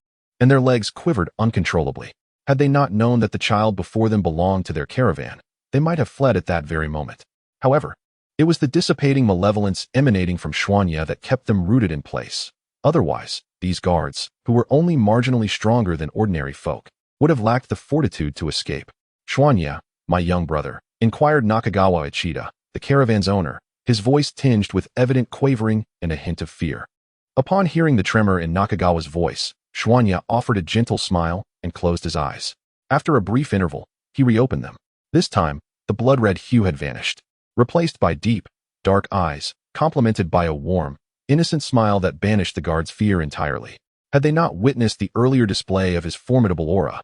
and their legs quivered uncontrollably. Had they not known that the child before them belonged to their caravan, they might have fled at that very moment. However, it was the dissipating malevolence emanating from Xian Yi that kept them rooted in place. Otherwise, these guards, who were only marginally stronger than ordinary folk, would have lacked the fortitude to escape. Xian Yi, my young brother, inquired Nakagawa Uchida, the caravan's owner, his voice tinged with evident quavering and a hint of fear. Upon hearing the tremor in Nakagawa's voice, Xian Yi offered a gentle smile and closed his eyes. After a brief interval, he reopened them. This time, the blood-red hue had vanished, replaced by deep, dark eyes, complemented by a warm, innocent smile that banished the guard's fear entirely. Had they not witnessed the earlier display of his formidable aura,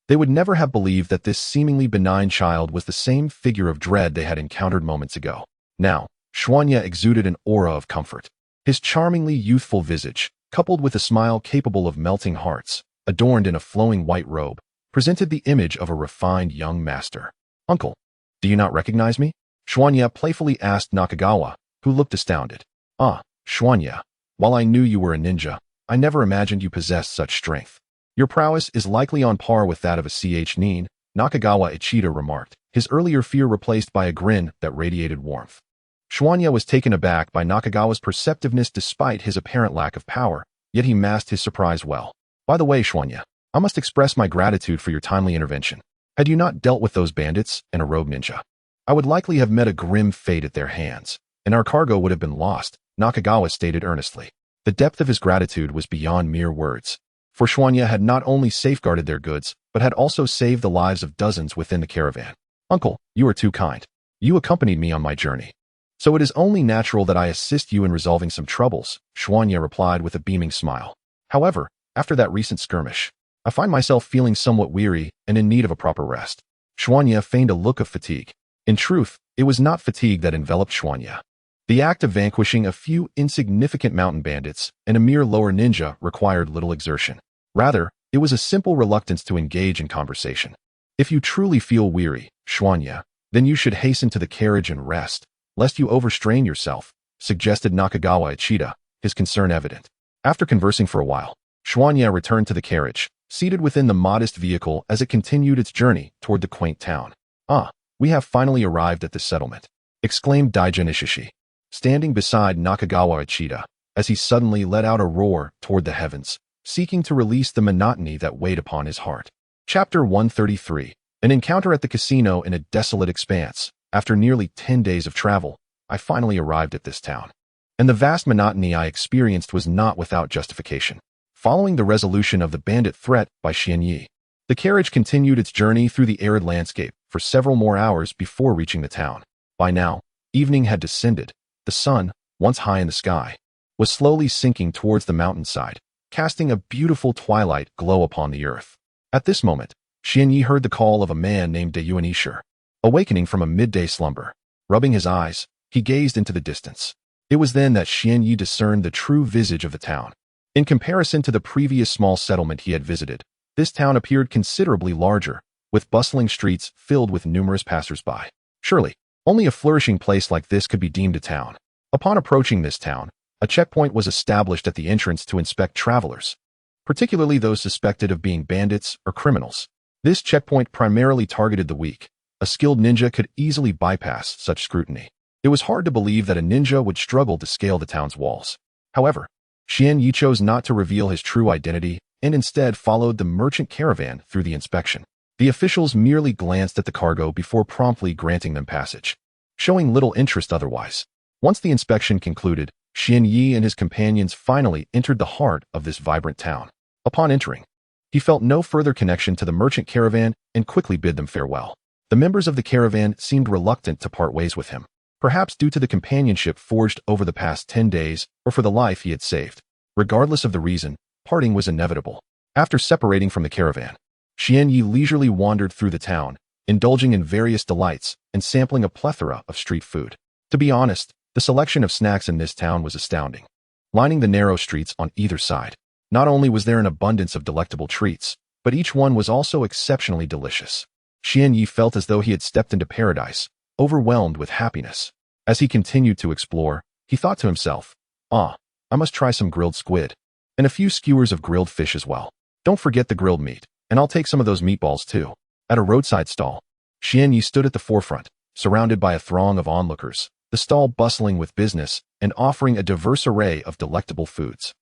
they would never have believed that this seemingly benign child was the same figure of dread they had encountered moments ago. Now, Xian Yi exuded an aura of comfort. His charmingly youthful visage, coupled with a smile capable of melting hearts, adorned in a flowing white robe, presented the image of a refined young master. "Uncle, do you not recognize me?" Xian Yi playfully asked Nakagawa, who looked astounded. "Ah, Xian Yi, while I knew you were a ninja, I never imagined you possessed such strength. Your prowess is likely on par with that of a Nin," Nakagawa Uchida remarked, his earlier fear replaced by a grin that radiated warmth. Xian Yi was taken aback by Nakagawa's perceptiveness despite his apparent lack of power, yet he masked his surprise well. "By the way, Xian Yi, I must express my gratitude for your timely intervention. Had you not dealt with those bandits and a rogue ninja, I would likely have met a grim fate at their hands, and our cargo would have been lost," Nakagawa stated earnestly. The depth of his gratitude was beyond mere words, for Xian Yi had not only safeguarded their goods, but had also saved the lives of dozens within the caravan. "Uncle, you are too kind. You accompanied me on my journey, so it is only natural that I assist you in resolving some troubles," Xian Yi replied with a beaming smile. "However, after that recent skirmish, I find myself feeling somewhat weary and in need of a proper rest." Xian Yi feigned a look of fatigue. In truth, it was not fatigue that enveloped Xian Yi. The act of vanquishing a few insignificant mountain bandits and a mere lower ninja required little exertion. Rather, it was a simple reluctance to engage in conversation. If you truly feel weary, Xuanya, then you should hasten to the carriage and rest, lest you overstrain yourself, suggested Nakagawa Ichida, his concern evident. After conversing for a while, Xuanya returned to the carriage, seated within the modest vehicle as it continued its journey toward the quaint town. "Ah, we have finally arrived at this settlement," exclaimed Daijin Ishishi, standing beside Nakagawa Ichida, as he suddenly let out a roar toward the heavens, seeking to release the monotony that weighed upon his heart. Chapter 133. An encounter at the casino in a desolate expanse. After nearly 10 days of travel, I finally arrived at this town. And the vast monotony I experienced was not without justification. Following the resolution of the bandit threat by Xianyi, the carriage continued its journey through the arid landscape for several more hours before reaching the town. By now, evening had descended. The sun, once high in the sky, was slowly sinking towards the mountainside, casting a beautiful twilight glow upon the earth. At this moment, Xianyi heard the call of a man named De Yuanishir. Awakening from a midday slumber, rubbing his eyes, he gazed into the distance. It was then that Xianyi discerned the true visage of the town. In comparison to the previous small settlement he had visited, this town appeared considerably larger, with bustling streets filled with numerous passers-by. Surely, only a flourishing place like this could be deemed a town. Upon approaching this town, a checkpoint was established at the entrance to inspect travelers, particularly those suspected of being bandits or criminals. This checkpoint primarily targeted the weak. A skilled ninja could easily bypass such scrutiny. It was hard to believe that a ninja would struggle to scale the town's walls. However, Xianyi chose not to reveal his true identity and instead followed the merchant caravan through the inspection. The officials merely glanced at the cargo before promptly granting them passage, showing little interest otherwise. Once the inspection concluded, Xianyi and his companions finally entered the heart of this vibrant town. Upon entering, he felt no further connection to the merchant caravan and quickly bid them farewell. The members of the caravan seemed reluctant to part ways with him, perhaps due to the companionship forged over the past 10 days or for the life he had saved. Regardless of the reason, parting was inevitable. After separating from the caravan, Xianyi leisurely wandered through the town, indulging in various delights and sampling a plethora of street food. To be honest, the selection of snacks in this town was astounding. Lining the narrow streets on either side, not only was there an abundance of delectable treats, but each one was also exceptionally delicious. Xianyi felt as though he had stepped into paradise, overwhelmed with happiness. As he continued to explore, he thought to himself, "Ah, I must try some grilled squid, and a few skewers of grilled fish as well. Don't forget the grilled meat, and I'll take some of those meatballs too." At a roadside stall, Xianyi stood at the forefront, surrounded by a throng of onlookers, the stall bustling with business and offering a diverse array of delectable foods.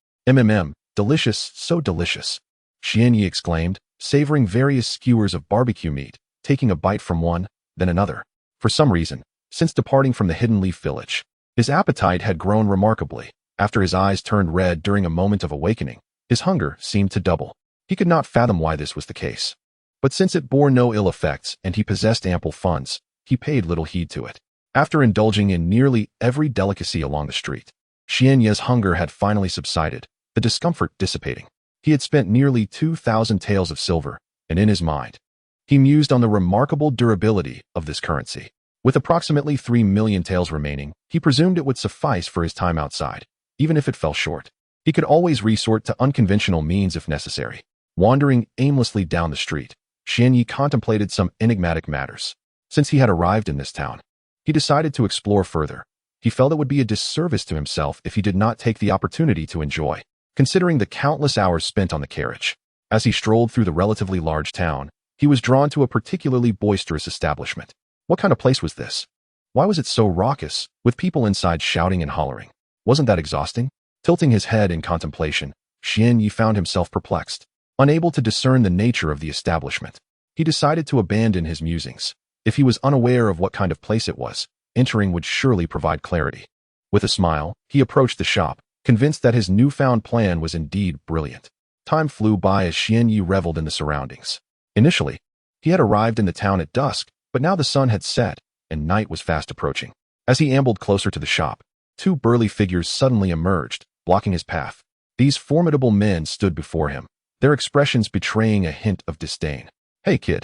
Delicious, so delicious," Xianyi exclaimed, savoring various skewers of barbecue meat, taking a bite from one, then another. For some reason, since departing from the Hidden Leaf Village, his appetite had grown remarkably. After his eyes turned red during a moment of awakening, his hunger seemed to double. He could not fathom why this was the case. But since it bore no ill effects and he possessed ample funds, he paid little heed to it. After indulging in nearly every delicacy along the street, Xianyi's hunger had finally subsided, the discomfort dissipating. He had spent nearly 2,000 taels of silver, and in his mind, he mused on the remarkable durability of this currency. With approximately 3 million taels remaining, he presumed it would suffice for his time outside. Even if it fell short, he could always resort to unconventional means if necessary. Wandering aimlessly down the street, Xianyi contemplated some enigmatic matters. Since he had arrived in this town, he decided to explore further. He felt it would be a disservice to himself if he did not take the opportunity to enjoy, considering the countless hours spent on the carriage. As he strolled through the relatively large town, he was drawn to a particularly boisterous establishment. What kind of place was this? Why was it so raucous, with people inside shouting and hollering? Wasn't that exhausting? Tilting his head in contemplation, Xianyi found himself perplexed. Unable to discern the nature of the establishment, he decided to abandon his musings. If he was unaware of what kind of place it was, entering would surely provide clarity. With a smile, he approached the shop, convinced that his newfound plan was indeed brilliant. Time flew by as Xianyi reveled in the surroundings. Initially, he had arrived in the town at dusk, but now the sun had set, and night was fast approaching. As he ambled closer to the shop, 2 burly figures suddenly emerged, blocking his path. These formidable men stood before him, their expressions betraying a hint of disdain. "Hey kid,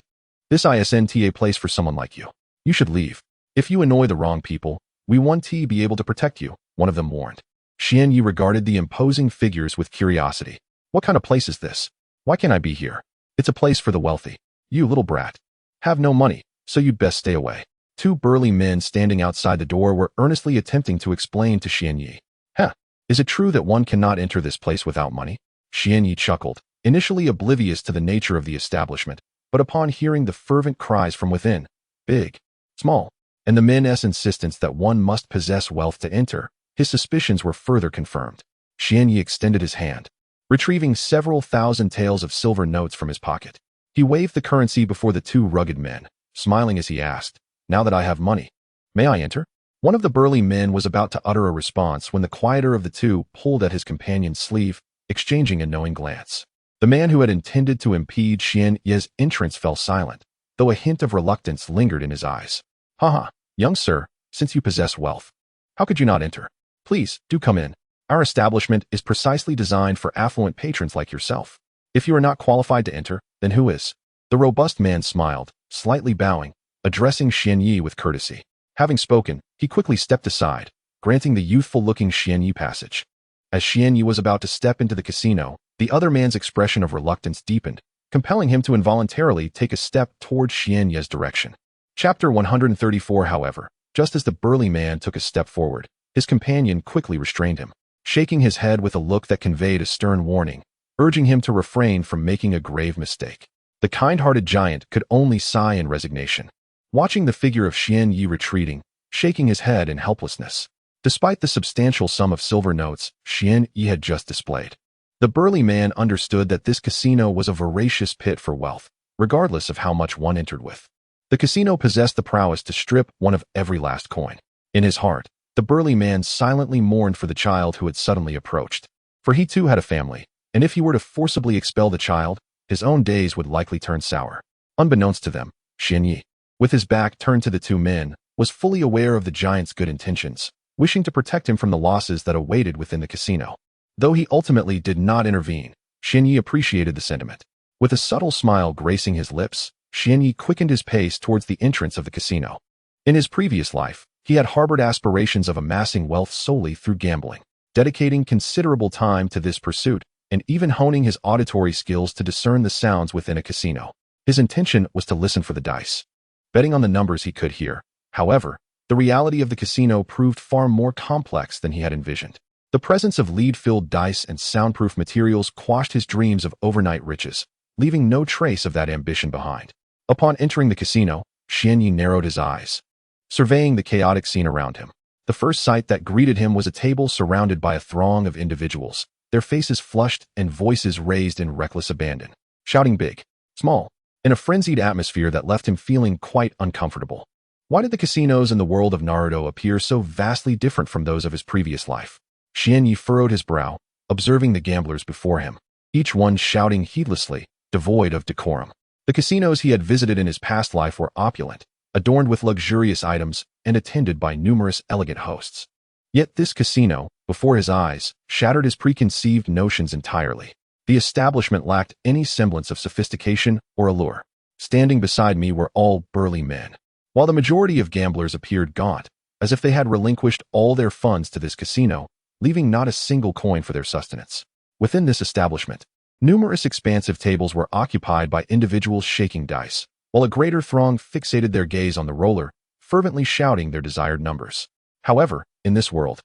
this isn't a place for someone like you. You should leave. If you annoy the wrong people, "We want to be able to protect you," one of them warned. Xianyi regarded the imposing figures with curiosity. "What kind of place is this? Why can't I be here? It's a place for the wealthy. You little brat. Have no money, so you'd best stay away." Two burly men standing outside the door were earnestly attempting to explain to Xianyi. "Huh, is it true that one cannot enter this place without money?" Xianyi chuckled, initially oblivious to the nature of the establishment, but upon hearing the fervent cries from within, big, small, and the men's insistence that one must possess wealth to enter, his suspicions were further confirmed. Xianyi extended his hand, retrieving several thousand taels of silver notes from his pocket. He waved the currency before the two rugged men, smiling as he asked, "Now that I have money, may I enter?" One of the burly men was about to utter a response when the quieter of the two pulled at his companion's sleeve, exchanging a knowing glance. The man who had intended to impede Xianyi's entrance fell silent, though a hint of reluctance lingered in his eyes. "Haha, young sir, since you possess wealth, how could you not enter? Please, do come in. Our establishment is precisely designed for affluent patrons like yourself. If you are not qualified to enter, then who is?" The robust man smiled, slightly bowing, addressing Xianyi with courtesy. Having spoken, he quickly stepped aside, granting the youthful-looking Xianyi passage. As Xianyi was about to step into the casino, the other man's expression of reluctance deepened, compelling him to involuntarily take a step toward Xianyi's direction. Chapter 134, however, just as the burly man took a step forward, his companion quickly restrained him, shaking his head with a look that conveyed a stern warning, urging him to refrain from making a grave mistake. The kind-hearted giant could only sigh in resignation, watching the figure of Xianyi retreating, shaking his head in helplessness. Despite the substantial sum of silver notes Xianyi had just displayed, the burly man understood that this casino was a voracious pit for wealth, regardless of how much one entered with. The casino possessed the prowess to strip one of every last coin. In his heart, the burly man silently mourned for the child who had suddenly approached, for he too had a family, and if he were to forcibly expel the child, his own days would likely turn sour. Unbeknownst to them, Xianyi, with his back turned to the two men, was fully aware of the giant's good intentions, wishing to protect him from the losses that awaited within the casino. Though he ultimately did not intervene, Xianyi appreciated the sentiment. With a subtle smile gracing his lips, Xianyi quickened his pace towards the entrance of the casino. In his previous life, he had harbored aspirations of amassing wealth solely through gambling, dedicating considerable time to this pursuit, and even honing his auditory skills to discern the sounds within a casino. His intention was to listen for the dice, betting on the numbers he could hear. However, the reality of the casino proved far more complex than he had envisioned. The presence of lead-filled dice and soundproof materials quashed his dreams of overnight riches, leaving no trace of that ambition behind. Upon entering the casino, Xianyi narrowed his eyes, surveying the chaotic scene around him. The first sight that greeted him was a table surrounded by a throng of individuals, their faces flushed and voices raised in reckless abandon, shouting big, small, in a frenzied atmosphere that left him feeling quite uncomfortable. Why did the casinos in the world of Naruto appear so vastly different from those of his previous life? Xianyi furrowed his brow, observing the gamblers before him, each one shouting heedlessly, devoid of decorum. The casinos he had visited in his past life were opulent, adorned with luxurious items, and attended by numerous elegant hosts. Yet this casino, before his eyes, shattered his preconceived notions entirely. The establishment lacked any semblance of sophistication or allure. Standing beside me were all burly men, while the majority of gamblers appeared gaunt, as if they had relinquished all their funds to this casino, leaving not a single coin for their sustenance. Within this establishment, numerous expansive tables were occupied by individuals shaking dice, while a greater throng fixated their gaze on the roller, fervently shouting their desired numbers. However, in this world,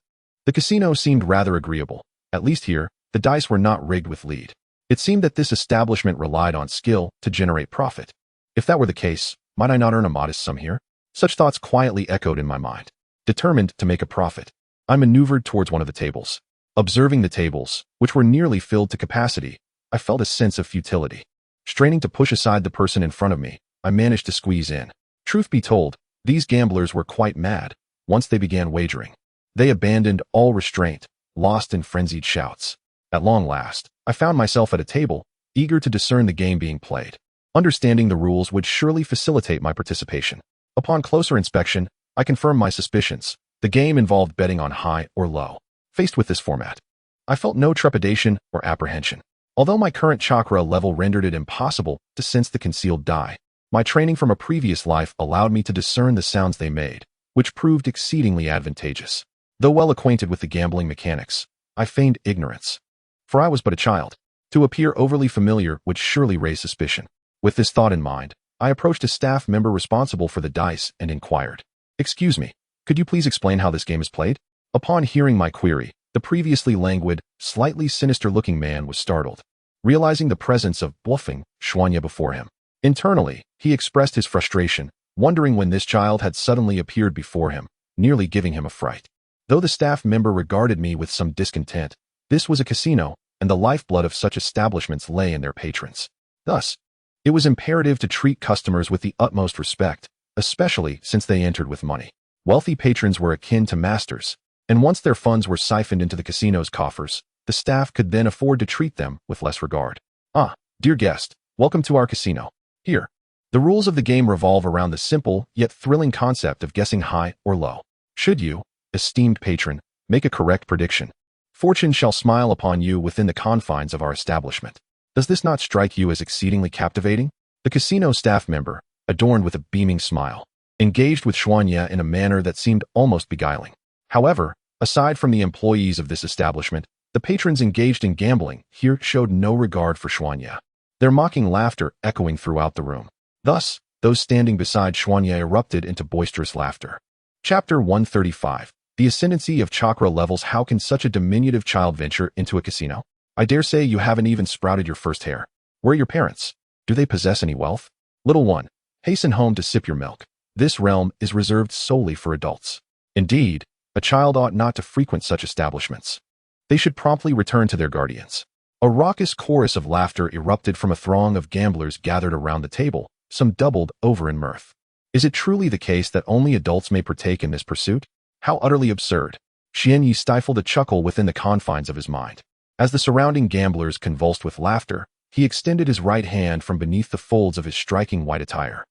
the casino seemed rather agreeable. At least here, the dice were not rigged with lead. It seemed that this establishment relied on skill to generate profit. If that were the case, might I not earn a modest sum here? Such thoughts quietly echoed in my mind. Determined to make a profit, I maneuvered towards one of the tables. Observing the tables, which were nearly filled to capacity, I felt a sense of futility. Straining to push aside the person in front of me, I managed to squeeze in. Truth be told, these gamblers were quite mad once they began wagering. They abandoned all restraint, lost in frenzied shouts. At long last, I found myself at a table, eager to discern the game being played. Understanding the rules would surely facilitate my participation. Upon closer inspection, I confirmed my suspicions. The game involved betting on high or low. Faced with this format, I felt no trepidation or apprehension. Although my current chakra level rendered it impossible to sense the concealed die, my training from a previous life allowed me to discern the sounds they made, which proved exceedingly advantageous. Though well acquainted with the gambling mechanics, I feigned ignorance, for I was but a child. To appear overly familiar would surely raise suspicion. With this thought in mind, I approached a staff member responsible for the dice and inquired, "Excuse me, could you please explain how this game is played?" Upon hearing my query, the previously languid, slightly sinister-looking man was startled, realizing the presence of bluffing Xuanya before him. Internally, he expressed his frustration, wondering when this child had suddenly appeared before him, nearly giving him a fright. Though the staff member regarded me with some discontent, this was a casino, and the lifeblood of such establishments lay in their patrons. Thus, it was imperative to treat customers with the utmost respect, especially since they entered with money. Wealthy patrons were akin to masters, and once their funds were siphoned into the casino's coffers, the staff could then afford to treat them with less regard. "Ah, dear guest, welcome to our casino. Here, the rules of the game revolve around the simple yet thrilling concept of guessing high or low. Should you, esteemed patron, make a correct prediction, fortune shall smile upon you within the confines of our establishment. Does this not strike you as exceedingly captivating?" The casino staff member, adorned with a beaming smile, engaged with Xuanya in a manner that seemed almost beguiling. However, aside from the employees of this establishment, the patrons engaged in gambling here showed no regard for Xuanya, their mocking laughter echoing throughout the room. Thus, those standing beside Xuanya erupted into boisterous laughter. Chapter 135. The Ascendancy of Chakra Levels. How can such a diminutive child venture into a casino? I dare say you haven't even sprouted your first hair. Where are your parents? Do they possess any wealth? Little one, hasten home to sip your milk. This realm is reserved solely for adults. Indeed, a child ought not to frequent such establishments. They should promptly return to their guardians. A raucous chorus of laughter erupted from a throng of gamblers gathered around the table, some doubled over in mirth. Is it truly the case that only adults may partake in this pursuit? How utterly absurd! Xianyi stifled a chuckle within the confines of his mind. As the surrounding gamblers convulsed with laughter, he extended his right hand from beneath the folds of his striking white attire.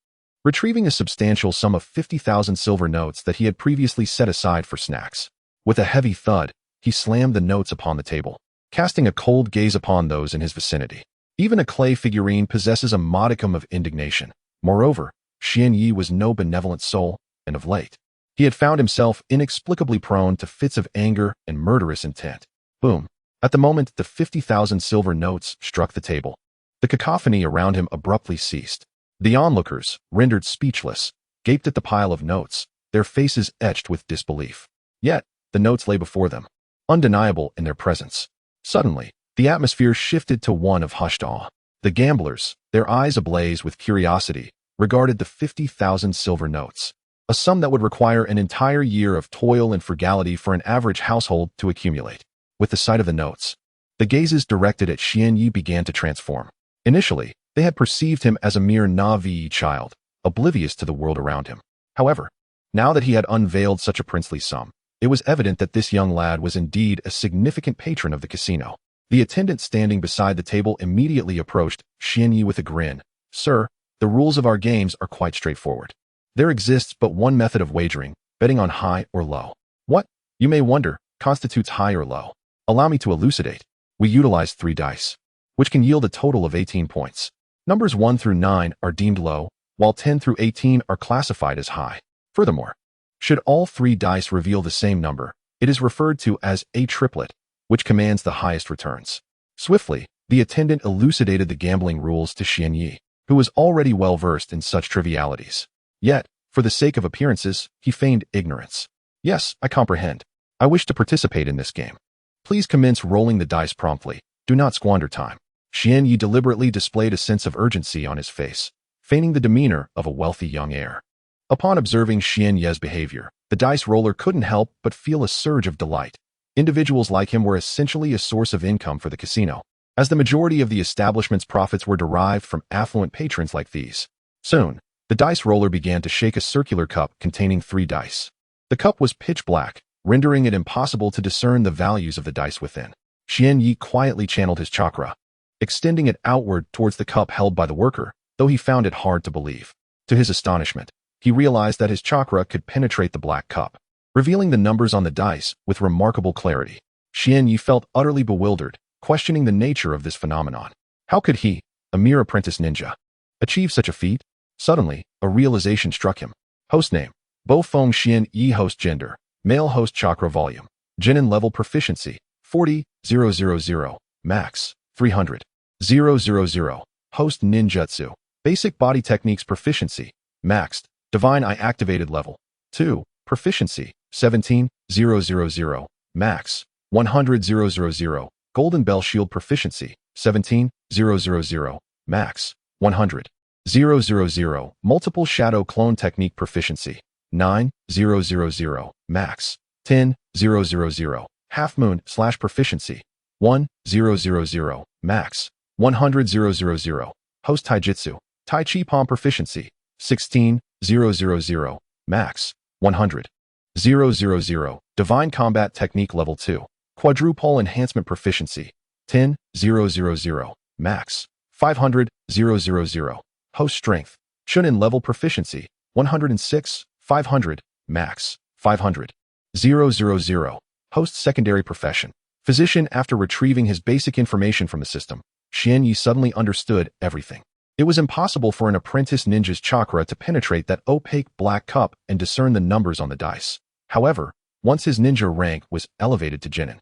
Retrieving a substantial sum of 50,000 silver notes that he had previously set aside for snacks. With a heavy thud, he slammed the notes upon the table, casting a cold gaze upon those in his vicinity. Even a clay figurine possesses a modicum of indignation. Moreover, Xianyi was no benevolent soul, and of late, he had found himself inexplicably prone to fits of anger and murderous intent. Boom. At the moment the 50,000 silver notes struck the table, the cacophony around him abruptly ceased. The onlookers, rendered speechless, gaped at the pile of notes, their faces etched with disbelief. Yet, the notes lay before them, undeniable in their presence. Suddenly, the atmosphere shifted to one of hushed awe. The gamblers, their eyes ablaze with curiosity, regarded the 50,000 silver notes, a sum that would require an entire year of toil and frugality for an average household to accumulate. With the sight of the notes, the gazes directed at Xianyi began to transform. Initially, they had perceived him as a mere Na'vi child, oblivious to the world around him. However, now that he had unveiled such a princely sum, it was evident that this young lad was indeed a significant patron of the casino. The attendant standing beside the table immediately approached Xianyi with a grin. "Sir, the rules of our games are quite straightforward. There exists but one method of wagering, betting on high or low." "What, you may wonder, constitutes high or low? Allow me to elucidate. We utilize 3 dice, which can yield a total of 18 points. Numbers 1 through 9 are deemed low, while 10 through 18 are classified as high. Furthermore, should all 3 dice reveal the same number, it is referred to as a triplet, which commands the highest returns." Swiftly, the attendant elucidated the gambling rules to Xianyi, who was already well versed in such trivialities. Yet, for the sake of appearances, he feigned ignorance. "Yes, I comprehend. I wish to participate in this game. Please commence rolling the dice promptly. Do not squander time." Xianyi deliberately displayed a sense of urgency on his face, feigning the demeanor of a wealthy young heir. Upon observing Xianyi's behavior, the dice roller couldn't help but feel a surge of delight. Individuals like him were essentially a source of income for the casino, as the majority of the establishment's profits were derived from affluent patrons like these. Soon, the dice roller began to shake a circular cup containing 3 dice. The cup was pitch black, rendering it impossible to discern the values of the dice within. Xianyi quietly channeled his chakra, extending it outward towards the cup held by the worker, though he found it hard to believe. To his astonishment, he realized that his chakra could penetrate the black cup, revealing the numbers on the dice with remarkable clarity. Xianyi felt utterly bewildered, questioning the nature of this phenomenon. How could he, a mere apprentice ninja, achieve such a feat? Suddenly, a realization struck him. Hostname, Bo Feng Xian Yi host gender, male host chakra volume, genin level proficiency, 40,000, max, 300,000, host ninjutsu, basic body techniques proficiency, maxed, divine eye activated level, 2, proficiency, 17,000, max, 100,000, golden bell shield proficiency, 17,000, max, 100,000, multiple shadow clone technique proficiency, 9,000, max, 10,000, half moon / proficiency, 1,000, max, 100,000, host taijutsu, tai chi palm proficiency, 16,000, max, 100,000, divine combat technique level 2, quadruple enhancement proficiency, 10,000, max, 500,000, host strength, shunin level proficiency, 106,500, max, 500,000, host secondary profession, physician. After retrieving his basic information from the system, Xian Yi suddenly understood everything. It was impossible for an apprentice ninja's chakra to penetrate that opaque black cup and discern the numbers on the dice. However, once his ninja rank was elevated to genin,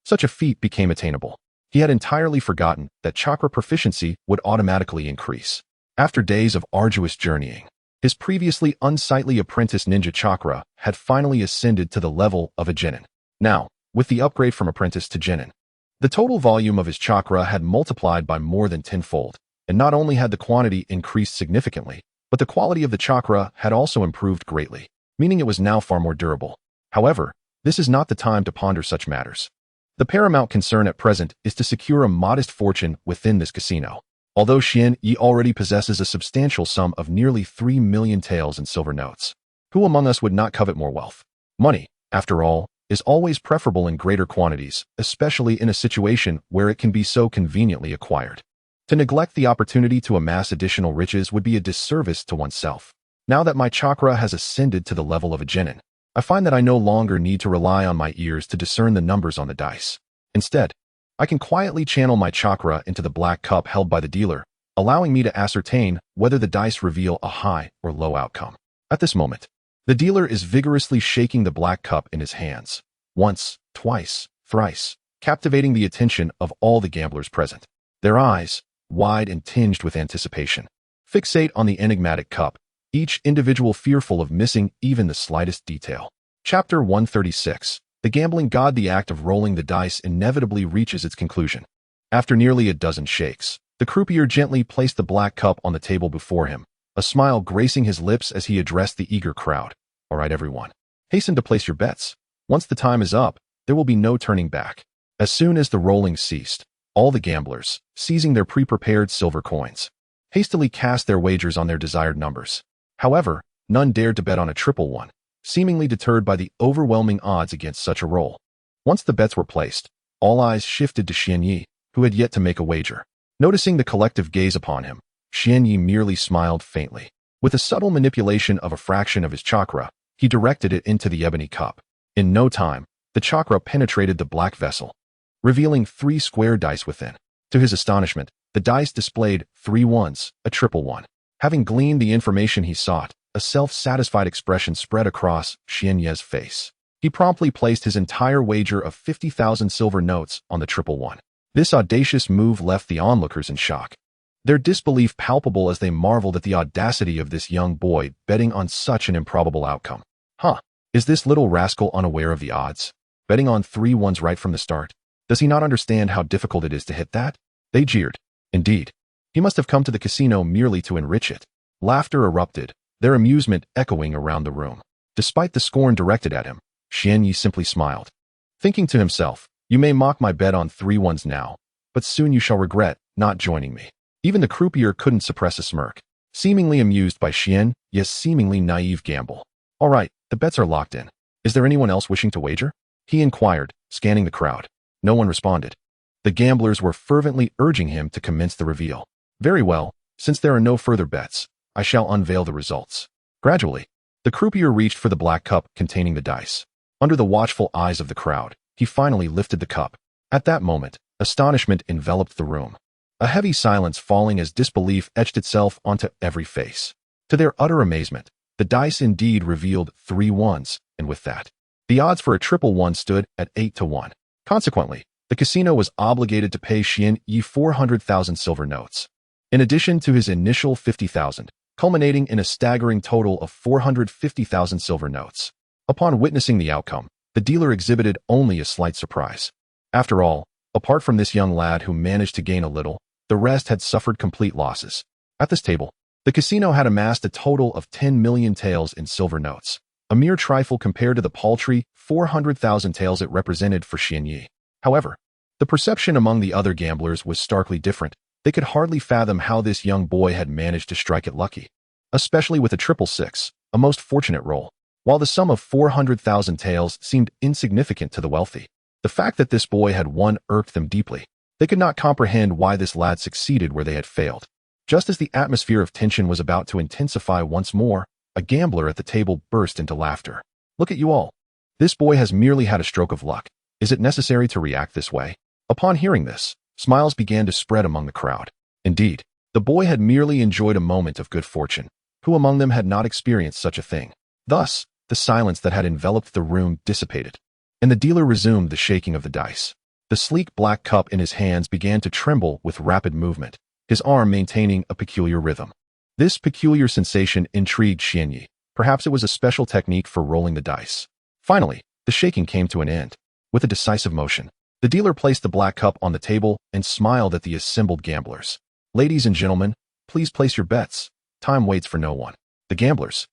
such a feat became attainable. He had entirely forgotten that chakra proficiency would automatically increase. After days of arduous journeying, his previously unsightly apprentice ninja chakra had finally ascended to the level of a genin. Now, with the upgrade from apprentice to genin, the total volume of his chakra had multiplied by more than tenfold, and not only had the quantity increased significantly, but the quality of the chakra had also improved greatly, meaning it was now far more durable. However, this is not the time to ponder such matters. The paramount concern at present is to secure a modest fortune within this casino. Although Xian Yi already possesses a substantial sum of nearly 3 million taels in silver notes, who among us would not covet more wealth? Money, after all, is always preferable in greater quantities, especially in a situation where it can be so conveniently acquired. To neglect the opportunity to amass additional riches would be a disservice to oneself. Now that my chakra has ascended to the level of a genin, I find that I no longer need to rely on my ears to discern the numbers on the dice. Instead, I can quietly channel my chakra into the black cup held by the dealer, allowing me to ascertain whether the dice reveal a high or low outcome. At this moment, the dealer is vigorously shaking the black cup in his hands, once, twice, thrice, captivating the attention of all the gamblers present. Their eyes, wide and tinged with anticipation, fixate on the enigmatic cup, each individual fearful of missing even the slightest detail. Chapter 136. The gambling god. The act of rolling the dice inevitably reaches its conclusion. After nearly a dozen shakes, the croupier gently placed the black cup on the table before him, a smile gracing his lips as he addressed the eager crowd. All right, everyone. Hasten to place your bets. Once the time is up, there will be no turning back. As soon as the rolling ceased, all the gamblers, seizing their pre-prepared silver coins, hastily cast their wagers on their desired numbers. However, none dared to bet on a triple one, seemingly deterred by the overwhelming odds against such a roll. Once the bets were placed, all eyes shifted to Xian Yi, who had yet to make a wager. Noticing the collective gaze upon him, Xian Yi merely smiled faintly. With a subtle manipulation of a fraction of his chakra, he directed it into the ebony cup. In no time, the chakra penetrated the black vessel, revealing 3 square dice within. To his astonishment, the dice displayed 3 ones, a triple one. Having gleaned the information he sought, a self-satisfied expression spread across Xian Yi's face. He promptly placed his entire wager of 50,000 silver notes on the triple one. This audacious move left the onlookers in shock, their disbelief palpable as they marveled at the audacity of this young boy betting on such an improbable outcome. Huh, is this little rascal unaware of the odds? Betting on 3 ones right from the start? Does he not understand how difficult it is to hit that? They jeered. Indeed, he must have come to the casino merely to enrich it. Laughter erupted, their amusement echoing around the room. Despite the scorn directed at him, Xian Yi simply smiled, thinking to himself, you may mock my bet on 3 ones now, but soon you shall regret not joining me. Even the croupier couldn't suppress a smirk, seemingly amused by Xian Yi's seemingly naive gamble. All right, the bets are locked in. Is there anyone else wishing to wager? He inquired, scanning the crowd. No one responded. The gamblers were fervently urging him to commence the reveal. Very well, since there are no further bets, I shall unveil the results. Gradually, the croupier reached for the black cup containing the dice. Under the watchful eyes of the crowd, he finally lifted the cup. At that moment, astonishment enveloped the room, a heavy silence falling as disbelief etched itself onto every face. To their utter amazement, The dice indeed revealed 3 ones, and with that, the odds for a triple one stood at 8 to 1. Consequently, the casino was obligated to pay Xian Yi 400,000 silver notes, in addition to his initial 50,000, culminating in a staggering total of 450,000 silver notes. Upon witnessing the outcome, the dealer exhibited only a slight surprise. After all, apart from this young lad who managed to gain a little, the rest had suffered complete losses. At this table, the casino had amassed a total of 10 million taels in silver notes, a mere trifle compared to the paltry 400,000 taels it represented for Xian Yi. However, the perception among the other gamblers was starkly different. They could hardly fathom how this young boy had managed to strike it lucky, especially with a triple six, a most fortunate roll. While the sum of 400,000 taels seemed insignificant to the wealthy, the fact that this boy had won irked them deeply. They could not comprehend why this lad succeeded where they had failed. Just as the atmosphere of tension was about to intensify once more, a gambler at the table burst into laughter. Look at you all. This boy has merely had a stroke of luck. Is it necessary to react this way? Upon hearing this, smiles began to spread among the crowd. Indeed, the boy had merely enjoyed a moment of good fortune. Who among them had not experienced such a thing? Thus, the silence that had enveloped the room dissipated, and the dealer resumed the shaking of the dice. The sleek black cup in his hands began to tremble with rapid movement, his arm maintaining a peculiar rhythm. This peculiar sensation intrigued Xian Yi. Perhaps it was a special technique for rolling the dice. Finally, the shaking came to an end. With a decisive motion, the dealer placed the black cup on the table and smiled at the assembled gamblers. Ladies and gentlemen, please place your bets. Time waits for no one. The gamblers,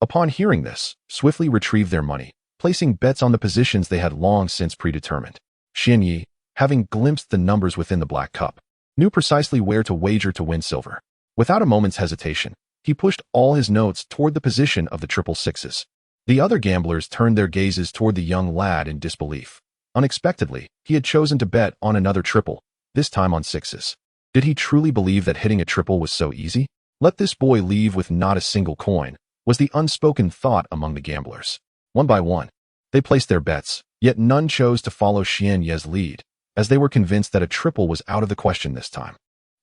upon hearing this, swiftly retrieved their money, placing bets on the positions they had long since predetermined. Xian Yi, having glimpsed the numbers within the black cup, knew precisely where to wager to win silver. Without a moment's hesitation, he pushed all his notes toward the position of the triple sixes. The other gamblers turned their gazes toward the young lad in disbelief. Unexpectedly, he had chosen to bet on another triple, this time on sixes. Did he truly believe that hitting a triple was so easy? Let this boy leave with not a single coin, was the unspoken thought among the gamblers. One by one, they placed their bets, yet none chose to follow Xian Yi's lead, as they were convinced that a triple was out of the question this time.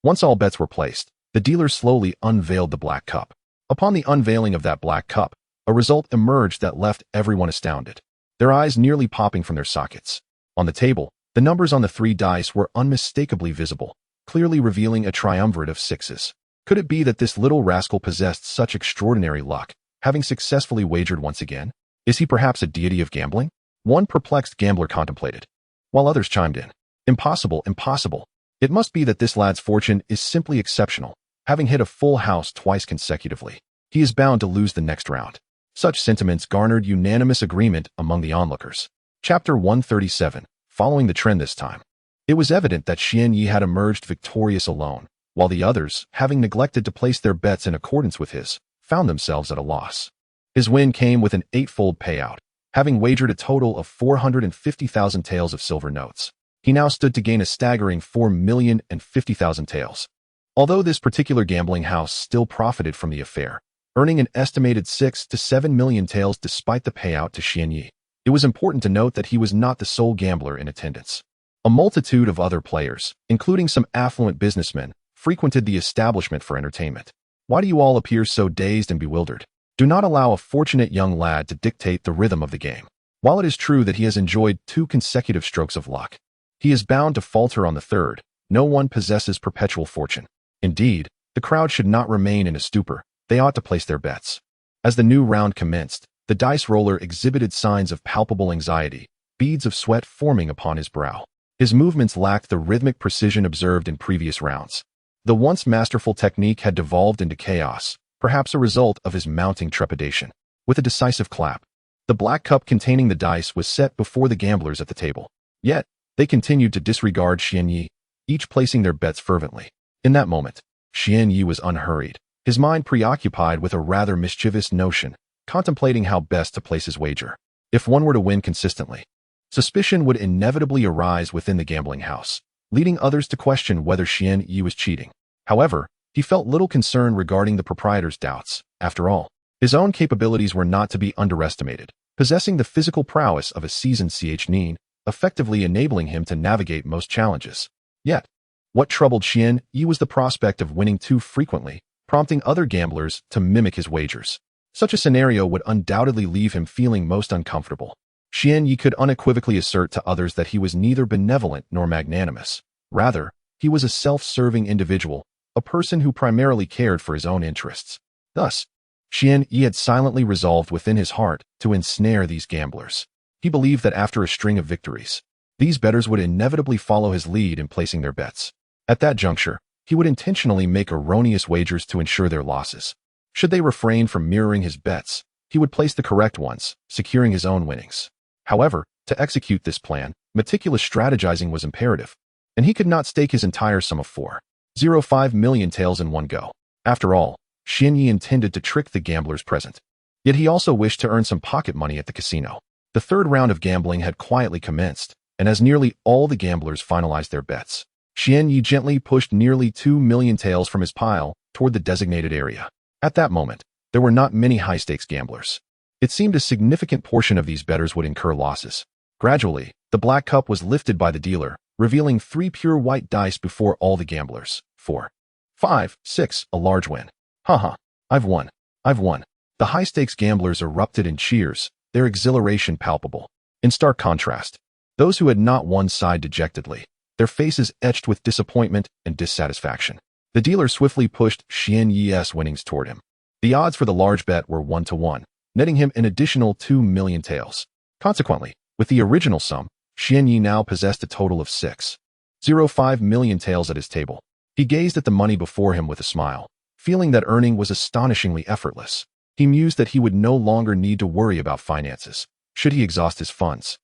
Once all bets were placed, the dealer slowly unveiled the black cup. Upon the unveiling of that black cup, a result emerged that left everyone astounded, their eyes nearly popping from their sockets. On the table, the numbers on the 3 dice were unmistakably visible, clearly revealing a triumvirate of sixes. Could it be that this little rascal possessed such extraordinary luck, having successfully wagered once again? Is he perhaps a deity of gambling? One perplexed gambler contemplated, while others chimed in. Impossible, impossible. It must be that this lad's fortune is simply exceptional, having hit a full house twice consecutively. He is bound to lose the next round. Such sentiments garnered unanimous agreement among the onlookers. Chapter 137, following the trend this time. It was evident that Xian Yi had emerged victorious alone, while the others, having neglected to place their bets in accordance with his, found themselves at a loss. His win came with an 8-fold payout, having wagered a total of 450,000 taels of silver notes. He now stood to gain a staggering 4,050,000 taels. Although this particular gambling house still profited from the affair, earning an estimated 6 to 7 million taels despite the payout to Xian Yi, it was important to note that he was not the sole gambler in attendance. A multitude of other players, including some affluent businessmen, frequented the establishment for entertainment. Why do you all appear so dazed and bewildered? Do not allow a fortunate young lad to dictate the rhythm of the game. While it is true that he has enjoyed 2 consecutive strokes of luck, he is bound to falter on the third. No one possesses perpetual fortune. Indeed, the crowd should not remain in a stupor. They ought to place their bets. As the new round commenced, the dice roller exhibited signs of palpable anxiety, beads of sweat forming upon his brow. His movements lacked the rhythmic precision observed in previous rounds. The once masterful technique had devolved into chaos, perhaps a result of his mounting trepidation. With a decisive clap, the black cup containing the dice was set before the gamblers at the table. Yet, they continued to disregard Xian Yi, each placing their bets fervently. In that moment, Xian Yi was unhurried, his mind preoccupied with a rather mischievous notion, contemplating how best to place his wager. If one were to win consistently, suspicion would inevitably arise within the gambling house, leading others to question whether Xian Yi was cheating. However, he felt little concern regarding the proprietor's doubts. After all, his own capabilities were not to be underestimated, possessing the physical prowess of a seasoned genin, effectively enabling him to navigate most challenges. Yet, what troubled Xian Yi was the prospect of winning too frequently, prompting other gamblers to mimic his wagers. Such a scenario would undoubtedly leave him feeling most uncomfortable. Xian Yi could unequivocally assert to others that he was neither benevolent nor magnanimous. Rather, he was a self-serving individual, a person who primarily cared for his own interests. Thus, Xian Yi had silently resolved within his heart to ensnare these gamblers. He believed that after a string of victories, these bettors would inevitably follow his lead in placing their bets. At that juncture, he would intentionally make erroneous wagers to ensure their losses. Should they refrain from mirroring his bets, he would place the correct ones, securing his own winnings. However, to execute this plan, meticulous strategizing was imperative, and he could not stake his entire sum of 4.05 million taels in one go. After all, Xian Yi intended to trick the gamblers present. Yet he also wished to earn some pocket money at the casino. The third round of gambling had quietly commenced, and as nearly all the gamblers finalized their bets, Xian Yi gently pushed nearly 2 million taels from his pile toward the designated area. At that moment, there were not many high-stakes gamblers. It seemed a significant portion of these bettors would incur losses. Gradually, the black cup was lifted by the dealer, revealing 3 pure white dice before all the gamblers. 4, 5, 6, a large win. Haha, I've won. I've won. The high-stakes gamblers erupted in cheers, their exhilaration palpable. In stark contrast, those who had not won sighed dejectedly, their faces etched with disappointment and dissatisfaction. The dealer swiftly pushed Xian Yi's winnings toward him. The odds for the large bet were 1-to-1, netting him an additional 2 million taels. Consequently, with the original sum, Xian Yi now possessed a total of 6.05 million taels at his table. He gazed at the money before him with a smile, feeling that earning was astonishingly effortless. He mused that he would no longer need to worry about finances, should he exhaust his funds.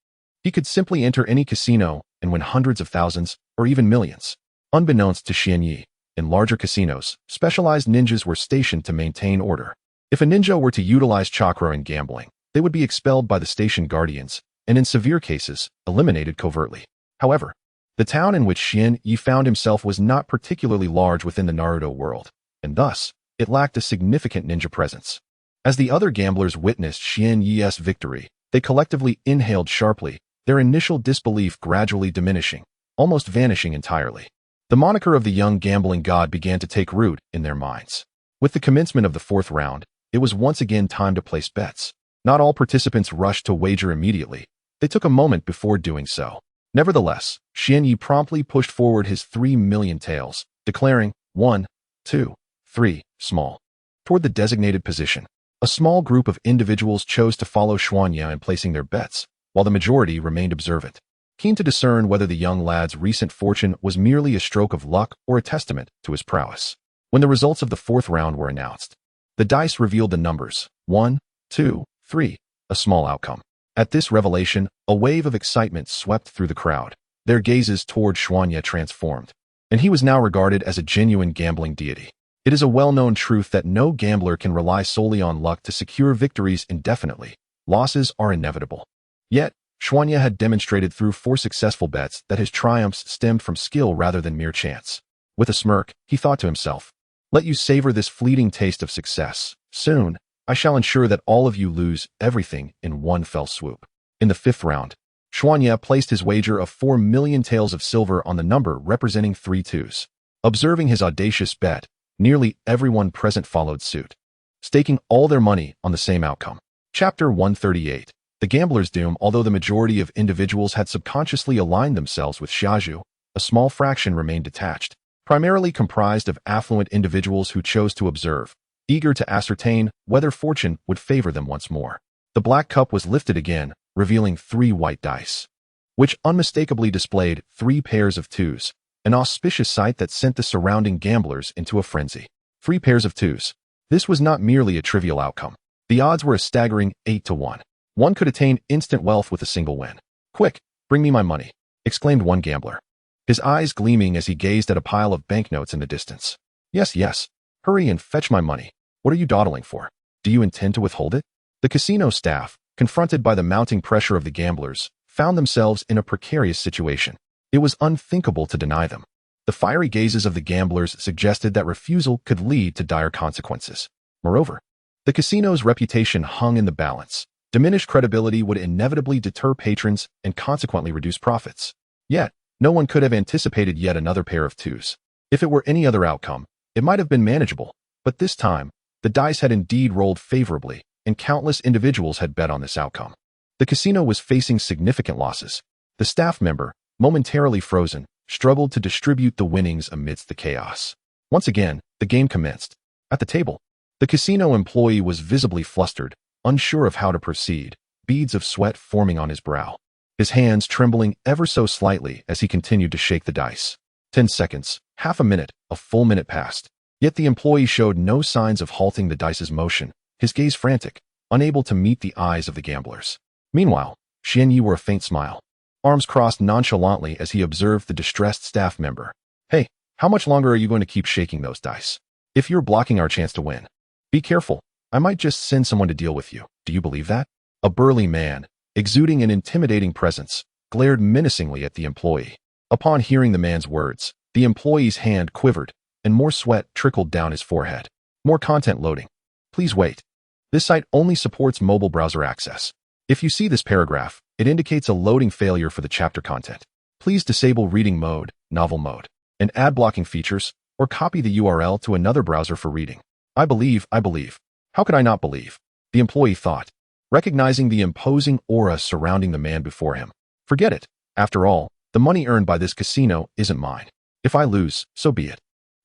He could simply enter any casino and win hundreds of thousands, or even millions. Unbeknownst to Xian Yi, in larger casinos, specialized ninjas were stationed to maintain order. If a ninja were to utilize chakra in gambling, they would be expelled by the station guardians, and in severe cases, eliminated covertly. However, the town in which Xian Yi found himself was not particularly large within the Naruto world, and thus, it lacked a significant ninja presence. As the other gamblers witnessed Xian Yi's victory, they collectively inhaled sharply, their initial disbelief gradually diminishing, almost vanishing entirely. The moniker of the young gambling god began to take root in their minds. With the commencement of the fourth round, it was once again time to place bets. Not all participants rushed to wager immediately. They took a moment before doing so. Nevertheless, Xian Yi promptly pushed forward his 3 million taels, declaring 1, 2, 3, small, toward the designated position. A small group of individuals chose to follow Xuanya in placing their bets, while the majority remained observant, keen to discern whether the young lad's recent fortune was merely a stroke of luck or a testament to his prowess. When the results of the fourth round were announced, the dice revealed the numbers 1, 2, 3, a small outcome. At this revelation, a wave of excitement swept through the crowd. Their gazes toward Xuanya transformed, and he was now regarded as a genuine gambling deity. It is a well-known truth that no gambler can rely solely on luck to secure victories indefinitely. Losses are inevitable. Yet, Xuanya had demonstrated through 4 successful bets that his triumphs stemmed from skill rather than mere chance. With a smirk, he thought to himself, "Let you savor this fleeting taste of success. Soon, I shall ensure that all of you lose everything in one fell swoop." In the fifth round, Xuanya placed his wager of 4 million taels of silver on the number representing 3 twos. Observing his audacious bet, nearly everyone present followed suit, staking all their money on the same outcome. Chapter 138. The Gambler's Doom. Although the majority of individuals had subconsciously aligned themselves with Xiaju, a small fraction remained detached, primarily comprised of affluent individuals who chose to observe, eager to ascertain whether fortune would favor them once more. The black cup was lifted again, revealing 3 white dice, which unmistakably displayed 3 pairs of twos, an auspicious sight that sent the surrounding gamblers into a frenzy. 3 pairs of twos. This was not merely a trivial outcome. The odds were a staggering 8-to-1. One could attain instant wealth with a single win. "Quick, bring me my money," exclaimed one gambler, his eyes gleaming as he gazed at a pile of banknotes in the distance. Yes, yes. Hurry and fetch my money. What are you dawdling for? Do you intend to withhold it?" The casino staff, confronted by the mounting pressure of the gamblers, found themselves in a precarious situation. It was unthinkable to deny them. The fiery gazes of the gamblers suggested that refusal could lead to dire consequences. Moreover, the casino's reputation hung in the balance. Diminished credibility would inevitably deter patrons and consequently reduce profits. Yet, no one could have anticipated yet another pair of twos. If it were any other outcome, it might have been manageable, but this time, The dice had indeed rolled favorably, and countless individuals had bet on this outcome. The casino was facing significant losses. The staff member, momentarily frozen, struggled to distribute the winnings amidst the chaos. Once again, the game commenced. At the table, the casino employee was visibly flustered, unsure of how to proceed, beads of sweat forming on his brow. His hands trembling ever so slightly as he continued to shake the dice. 10 seconds, half a minute, a full minute passed. Yet the employee showed no signs of halting the dice's motion, his gaze frantic, unable to meet the eyes of the gamblers. Meanwhile, Xianyi wore a faint smile, arms crossed nonchalantly as he observed the distressed staff member. Hey, how much longer are you going to keep shaking those dice? If you're blocking our chance to win, be careful. I might just send someone to deal with you. Do you believe that? A burly man, exuding an intimidating presence, glared menacingly at the employee. Upon hearing the man's words, the employee's hand quivered, and more sweat trickled down his forehead. More content loading. Please wait. This site only supports mobile browser access. If you see this paragraph, it indicates a loading failure for the chapter content. Please disable reading mode, novel mode, and ad blocking features, or copy the URL to another browser for reading. I believe. How could I not believe? The employee thought, recognizing the imposing aura surrounding the man before him. Forget it. After all, the money earned by this casino isn't mine. If I lose, so be it.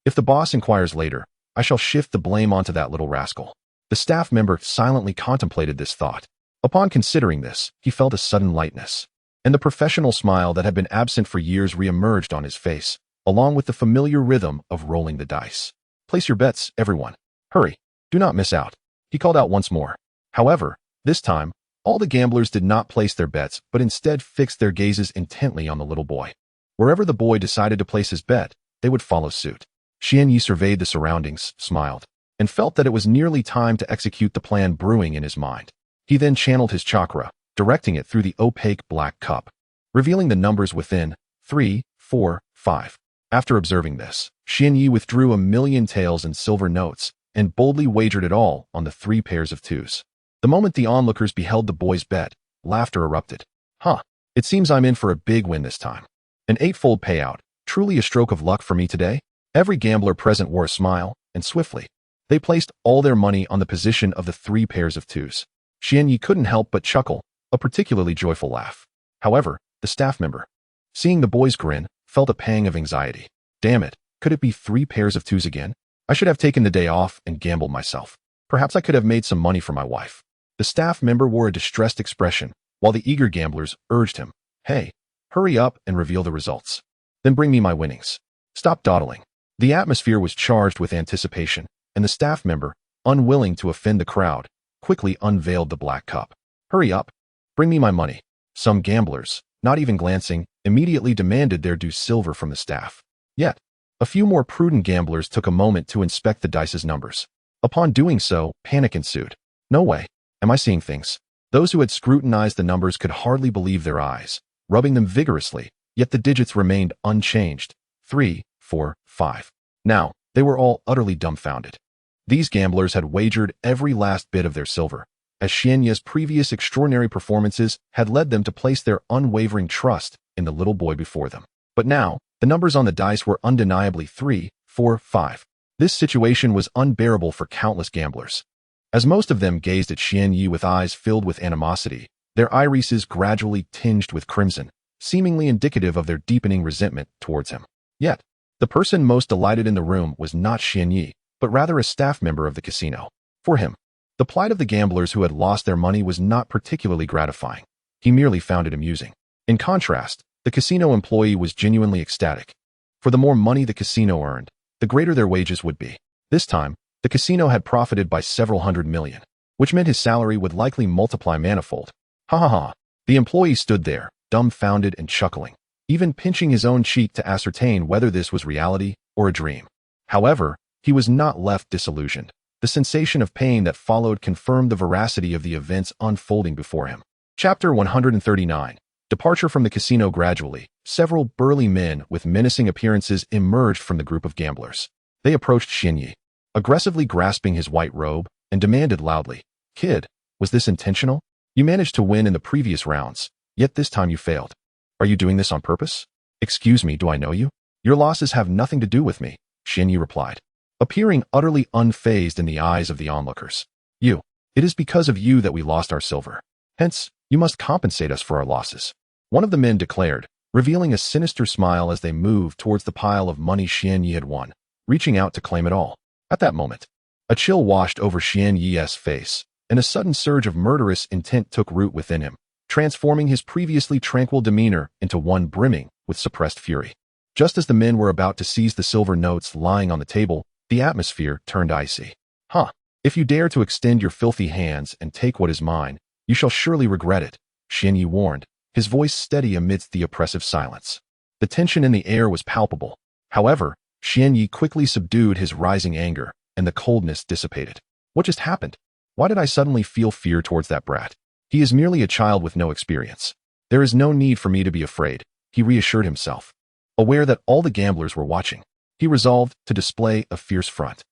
If the boss inquires later, I shall shift the blame onto that little rascal. The staff member silently contemplated this thought. Upon considering this, he felt a sudden lightness, and the professional smile that had been absent for years reemerged on his face, along with the familiar rhythm of rolling the dice. Place your bets, everyone. Hurry. Do not miss out. He called out once more. However, this time, all the gamblers did not place their bets, but instead fixed their gazes intently on the little boy. Wherever the boy decided to place his bet, they would follow suit. Xianyi surveyed the surroundings, smiled, and felt that it was nearly time to execute the plan brewing in his mind. He then channeled his chakra, directing it through the opaque black cup, revealing the numbers within 3, 4, 5. After observing this, Xianyi withdrew 1,000,000 taels in silver notes and boldly wagered it all on the 3 pairs of twos. The moment the onlookers beheld the boy's bet, laughter erupted. It seems I'm in for a big win this time. An 8-fold payout, truly a stroke of luck for me today? Every gambler present wore a smile, and swiftly, they placed all their money on the position of the 3 pairs of twos. Xianyi couldn't help but chuckle, a particularly joyful laugh. However, the staff member, seeing the boy's grin, felt a pang of anxiety. Damn it, could it be 3 pairs of twos again? I should have taken the day off and gambled myself. Perhaps I could have made some money for my wife. The staff member wore a distressed expression, while the eager gamblers urged him, Hey, hurry up and reveal the results. Then bring me my winnings. Stop dawdling. The atmosphere was charged with anticipation, and the staff member, unwilling to offend the crowd, quickly unveiled the black cup. Hurry up. Bring me my money. Some gamblers, not even glancing, immediately demanded their due silver from the staff. Yet, a few more prudent gamblers took a moment to inspect the dice's numbers. Upon doing so, panic ensued. No way. Am I seeing things? Those who had scrutinized the numbers could hardly believe their eyes, rubbing them vigorously, yet the digits remained unchanged. 3, 4, 5. Now, they were all utterly dumbfounded. These gamblers had wagered every last bit of their silver, as Xianyi's previous extraordinary performances had led them to place their unwavering trust in the little boy before them. But now, the numbers on the dice were undeniably 3, 4, 5. This situation was unbearable for countless gamblers. As most of them gazed at Xianyi with eyes filled with animosity, their irises gradually tinged with crimson, seemingly indicative of their deepening resentment towards him. Yet, the person most delighted in the room was not Xianyi, but rather a staff member of the casino. For him, the plight of the gamblers who had lost their money was not particularly gratifying. He merely found it amusing. In contrast, the casino employee was genuinely ecstatic. For the more money the casino earned, the greater their wages would be. This time, the casino had profited by several hundred million, which meant his salary would likely multiply manifold. Ha ha ha. The employee stood there, dumbfounded and chuckling, even pinching his own cheek to ascertain whether this was reality or a dream. However, he was not left disillusioned. The sensation of pain that followed confirmed the veracity of the events unfolding before him. Chapter 139. Departure from the casino. Gradually, several burly men with menacing appearances emerged from the group of gamblers. They approached Xianyi, aggressively grasping his white robe, and demanded loudly, Kid, was this intentional? You managed to win in the previous rounds, yet this time you failed. Are you doing this on purpose? Excuse me, do I know you? Your losses have nothing to do with me, Xianyi replied. appearing utterly unfazed in the eyes of the onlookers. It is because of you that we lost our silver. Hence, you must compensate us for our losses. One of the men declared, revealing a sinister smile as they moved towards the pile of money Xian Yi had won, reaching out to claim it all. At that moment, a chill washed over Xian Yi's face, and a sudden surge of murderous intent took root within him, transforming his previously tranquil demeanor into one brimming with suppressed fury. Just as the men were about to seize the silver notes lying on the table, the atmosphere turned icy. If you dare to extend your filthy hands and take what is mine, you shall surely regret it, Xian Yi warned, his voice steady amidst the oppressive silence. The tension in the air was palpable. However, Xian Yi quickly subdued his rising anger, and the coldness dissipated. What just happened? Why did I suddenly feel fear towards that brat? He is merely a child with no experience. There is no need for me to be afraid, he reassured himself. Aware that all the gamblers were watching, he resolved to display a fierce front.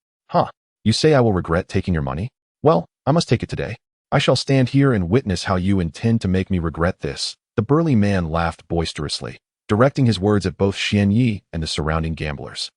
You say I will regret taking your money? Well, I must take it today. I shall stand here and witness how you intend to make me regret this. The burly man laughed boisterously, directing his words at both Xian Yi and the surrounding gamblers.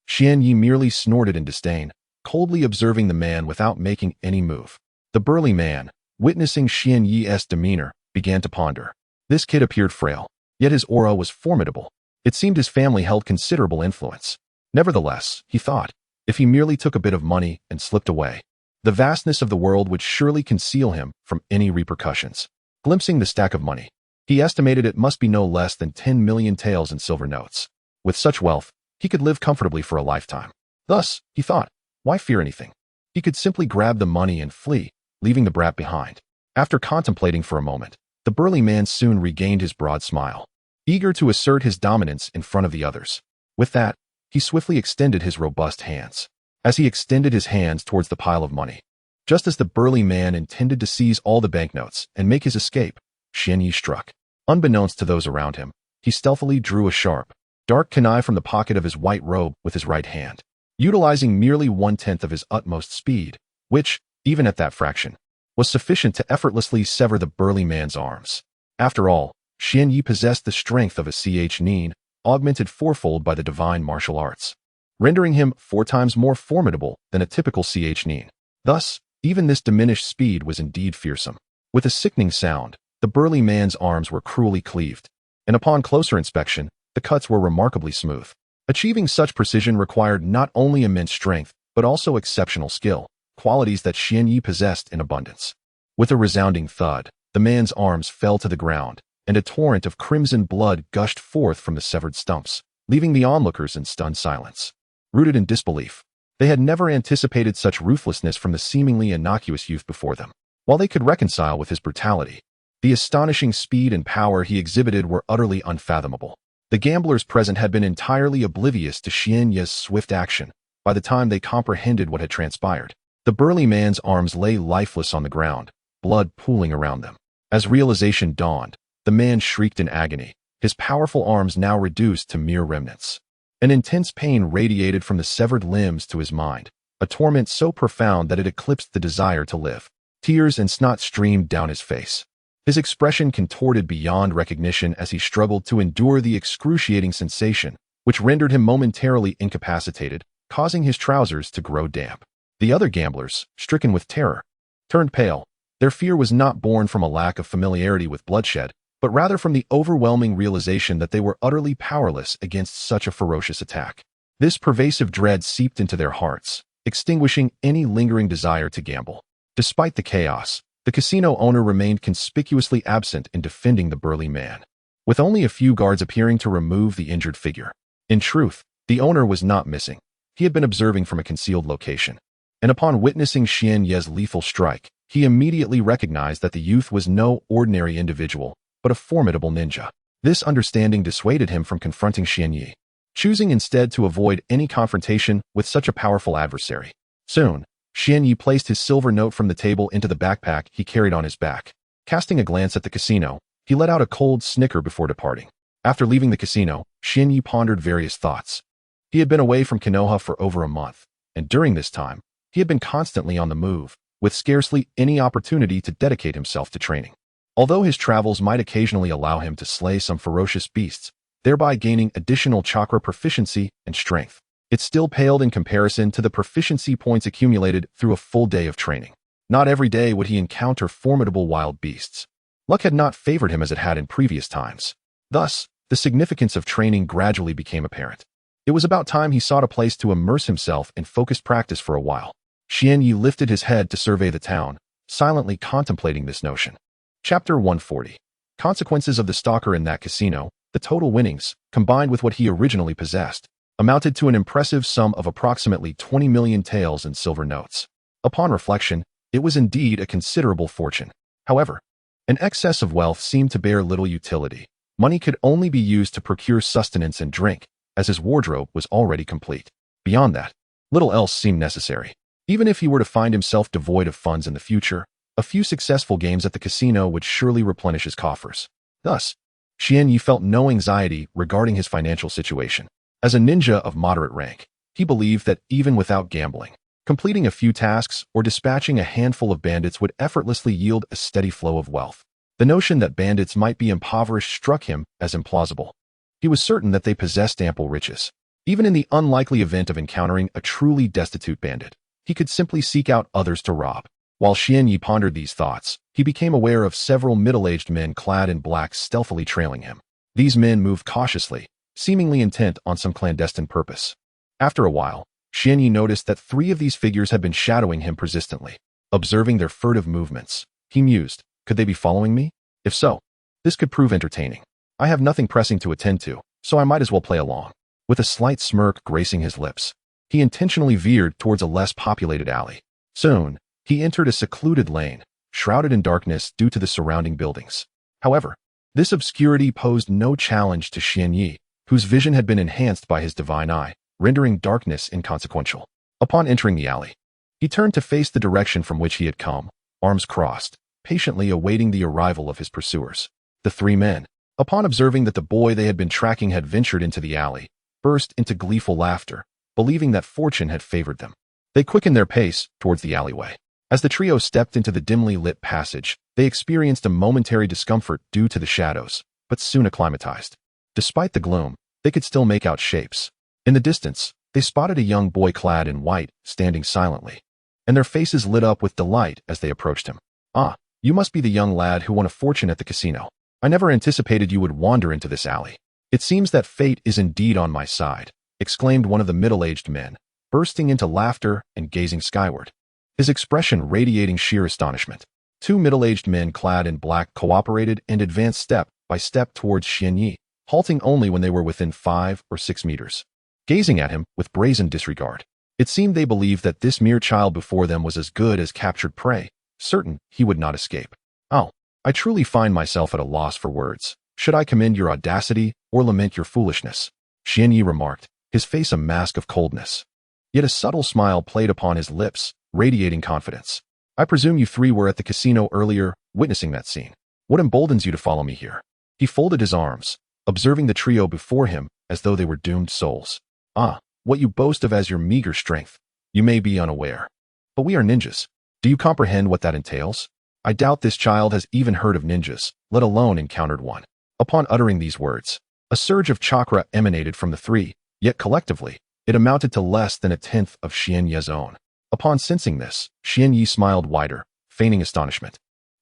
Xian Yi merely snorted in disdain, coldly observing the man without making any move. The burly man, witnessing Xian Yi's demeanor, began to ponder. This kid appeared frail, yet his aura was formidable. It seemed his family held considerable influence. Nevertheless, he thought, if he merely took a bit of money and slipped away, the vastness of the world would surely conceal him from any repercussions. Glimpsing the stack of money, he estimated it must be no less than 10 million taels in silver notes. With such wealth, he could live comfortably for a lifetime. Thus, he thought, why fear anything? He could simply grab the money and flee, leaving the brat behind. After contemplating for a moment, the burly man soon regained his broad smile, eager to assert his dominance in front of the others. With that, he swiftly extended his robust hands. As he extended his hands towards the pile of money, just as the burly man intended to seize all the banknotes and make his escape, Xian Yi struck. Unbeknownst to those around him, he stealthily drew a sharp, dark kunai from the pocket of his white robe with his right hand, utilizing merely 1/10 of his utmost speed, which, even at that fraction, was sufficient to effortlessly sever the burly man's arms. After all, Xian Yi possessed the strength of a genin, augmented fourfold by the divine martial arts, rendering him 4 times more formidable than a typical genin. Thus, even this diminished speed was indeed fearsome. With a sickening sound, the burly man's arms were cruelly cleaved, and upon closer inspection, the cuts were remarkably smooth. Achieving such precision required not only immense strength, but also exceptional skill, qualities that Xian Yi possessed in abundance. With a resounding thud, the man's arms fell to the ground, and a torrent of crimson blood gushed forth from the severed stumps, leaving the onlookers in stunned silence. Rooted in disbelief, they had never anticipated such ruthlessness from the seemingly innocuous youth before them. While they could reconcile with his brutality, the astonishing speed and power he exhibited were utterly unfathomable. The gamblers present had been entirely oblivious to Xian Yi's swift action by the time they comprehended what had transpired. The burly man's arms lay lifeless on the ground, blood pooling around them. As realization dawned, the man shrieked in agony, his powerful arms now reduced to mere remnants. An intense pain radiated from the severed limbs to his mind, a torment so profound that it eclipsed the desire to live. Tears and snot streamed down his face. His expression contorted beyond recognition as he struggled to endure the excruciating sensation, which rendered him momentarily incapacitated, causing his trousers to grow damp. The other gamblers, stricken with terror, turned pale. Their fear was not born from a lack of familiarity with bloodshed, but rather from the overwhelming realization that they were utterly powerless against such a ferocious attack. This pervasive dread seeped into their hearts, extinguishing any lingering desire to gamble. Despite the chaos, the casino owner remained conspicuously absent in defending the burly man, with only a few guards appearing to remove the injured figure. In truth, the owner was not missing. He had been observing from a concealed location, and upon witnessing Xian Yi's lethal strike, he immediately recognized that the youth was no ordinary individual, but a formidable ninja. This understanding dissuaded him from confronting Xian Yi, choosing instead to avoid any confrontation with such a powerful adversary. Soon, Xian Yi placed his silver note from the table into the backpack he carried on his back. Casting a glance at the casino, he let out a cold snicker before departing. After leaving the casino, Xian Yi pondered various thoughts. He had been away from Konoha for over a month, and during this time, he had been constantly on the move, with scarcely any opportunity to dedicate himself to training. Although his travels might occasionally allow him to slay some ferocious beasts, thereby gaining additional chakra proficiency and strength, It still paled in comparison to the proficiency points accumulated through a full day of training. Not every day would he encounter formidable wild beasts. Luck had not favored him as it had in previous times. Thus, the significance of training gradually became apparent. It was about time he sought a place to immerse himself in focused practice for a while. Xian Yi lifted his head to survey the town, silently contemplating this notion. Chapter 140. Consequences of the stalker in that casino. The total winnings, combined with what he originally possessed, amounted to an impressive sum of approximately 20 million taels in silver notes. Upon reflection, it was indeed a considerable fortune. However, an excess of wealth seemed to bear little utility. Money could only be used to procure sustenance and drink, as his wardrobe was already complete. Beyond that, little else seemed necessary. Even if he were to find himself devoid of funds in the future, a few successful games at the casino would surely replenish his coffers. Thus, Xian Yi felt no anxiety regarding his financial situation. As a ninja of moderate rank, he believed that even without gambling, completing a few tasks or dispatching a handful of bandits would effortlessly yield a steady flow of wealth. The notion that bandits might be impoverished struck him as implausible. He was certain that they possessed ample riches. Even in the unlikely event of encountering a truly destitute bandit, he could simply seek out others to rob. While Xian Yi pondered these thoughts, he became aware of several middle-aged men clad in black stealthily trailing him. These men moved cautiously, seemingly intent on some clandestine purpose. After a while, Xian Yi noticed that 3 of these figures had been shadowing him persistently. Observing their furtive movements, he mused, could they be following me? If so, this could prove entertaining. I have nothing pressing to attend to, so I might as well play along. With a slight smirk gracing his lips, he intentionally veered towards a less populated alley. Soon, he entered a secluded lane, shrouded in darkness due to the surrounding buildings. However, this obscurity posed no challenge to Xian Yi, whose vision had been enhanced by his divine eye, rendering darkness inconsequential. Upon entering the alley, he turned to face the direction from which he had come, arms crossed, patiently awaiting the arrival of his pursuers. The 3 men, upon observing that the boy they had been tracking had ventured into the alley, burst into gleeful laughter, believing that fortune had favored them. They quickened their pace towards the alleyway. As the trio stepped into the dimly lit passage, they experienced a momentary discomfort due to the shadows, but soon acclimatized. Despite the gloom, they could still make out shapes. In the distance, they spotted a young boy clad in white, standing silently, and their faces lit up with delight as they approached him. Ah, you must be the young lad who won a fortune at the casino. I never anticipated you would wander into this alley. It seems that fate is indeed on my side, exclaimed one of the middle-aged men, bursting into laughter and gazing skyward, his expression radiating sheer astonishment. 2 middle-aged men clad in black cooperated and advanced step by step towards Xian Yi, halting only when they were within 5 or 6 meters. Gazing at him with brazen disregard, it seemed they believed that this mere child before them was as good as captured prey, certain he would not escape. Oh, I truly find myself at a loss for words. Should I commend your audacity or lament your foolishness? Xian Yi remarked, his face a mask of coldness. Yet a subtle smile played upon his lips, radiating confidence. I presume you 3 were at the casino earlier, witnessing that scene. What emboldens you to follow me here? He folded his arms, observing the trio before him as though they were doomed souls. Ah, what you boast of as your meager strength. You may be unaware. But we are ninjas. Do you comprehend what that entails? I doubt this child has even heard of ninjas, let alone encountered one. Upon uttering these words, a surge of chakra emanated from the 3, yet collectively, it amounted to less than a tenth of Xian Yi's own. Upon sensing this, Xian Yi smiled wider, feigning astonishment.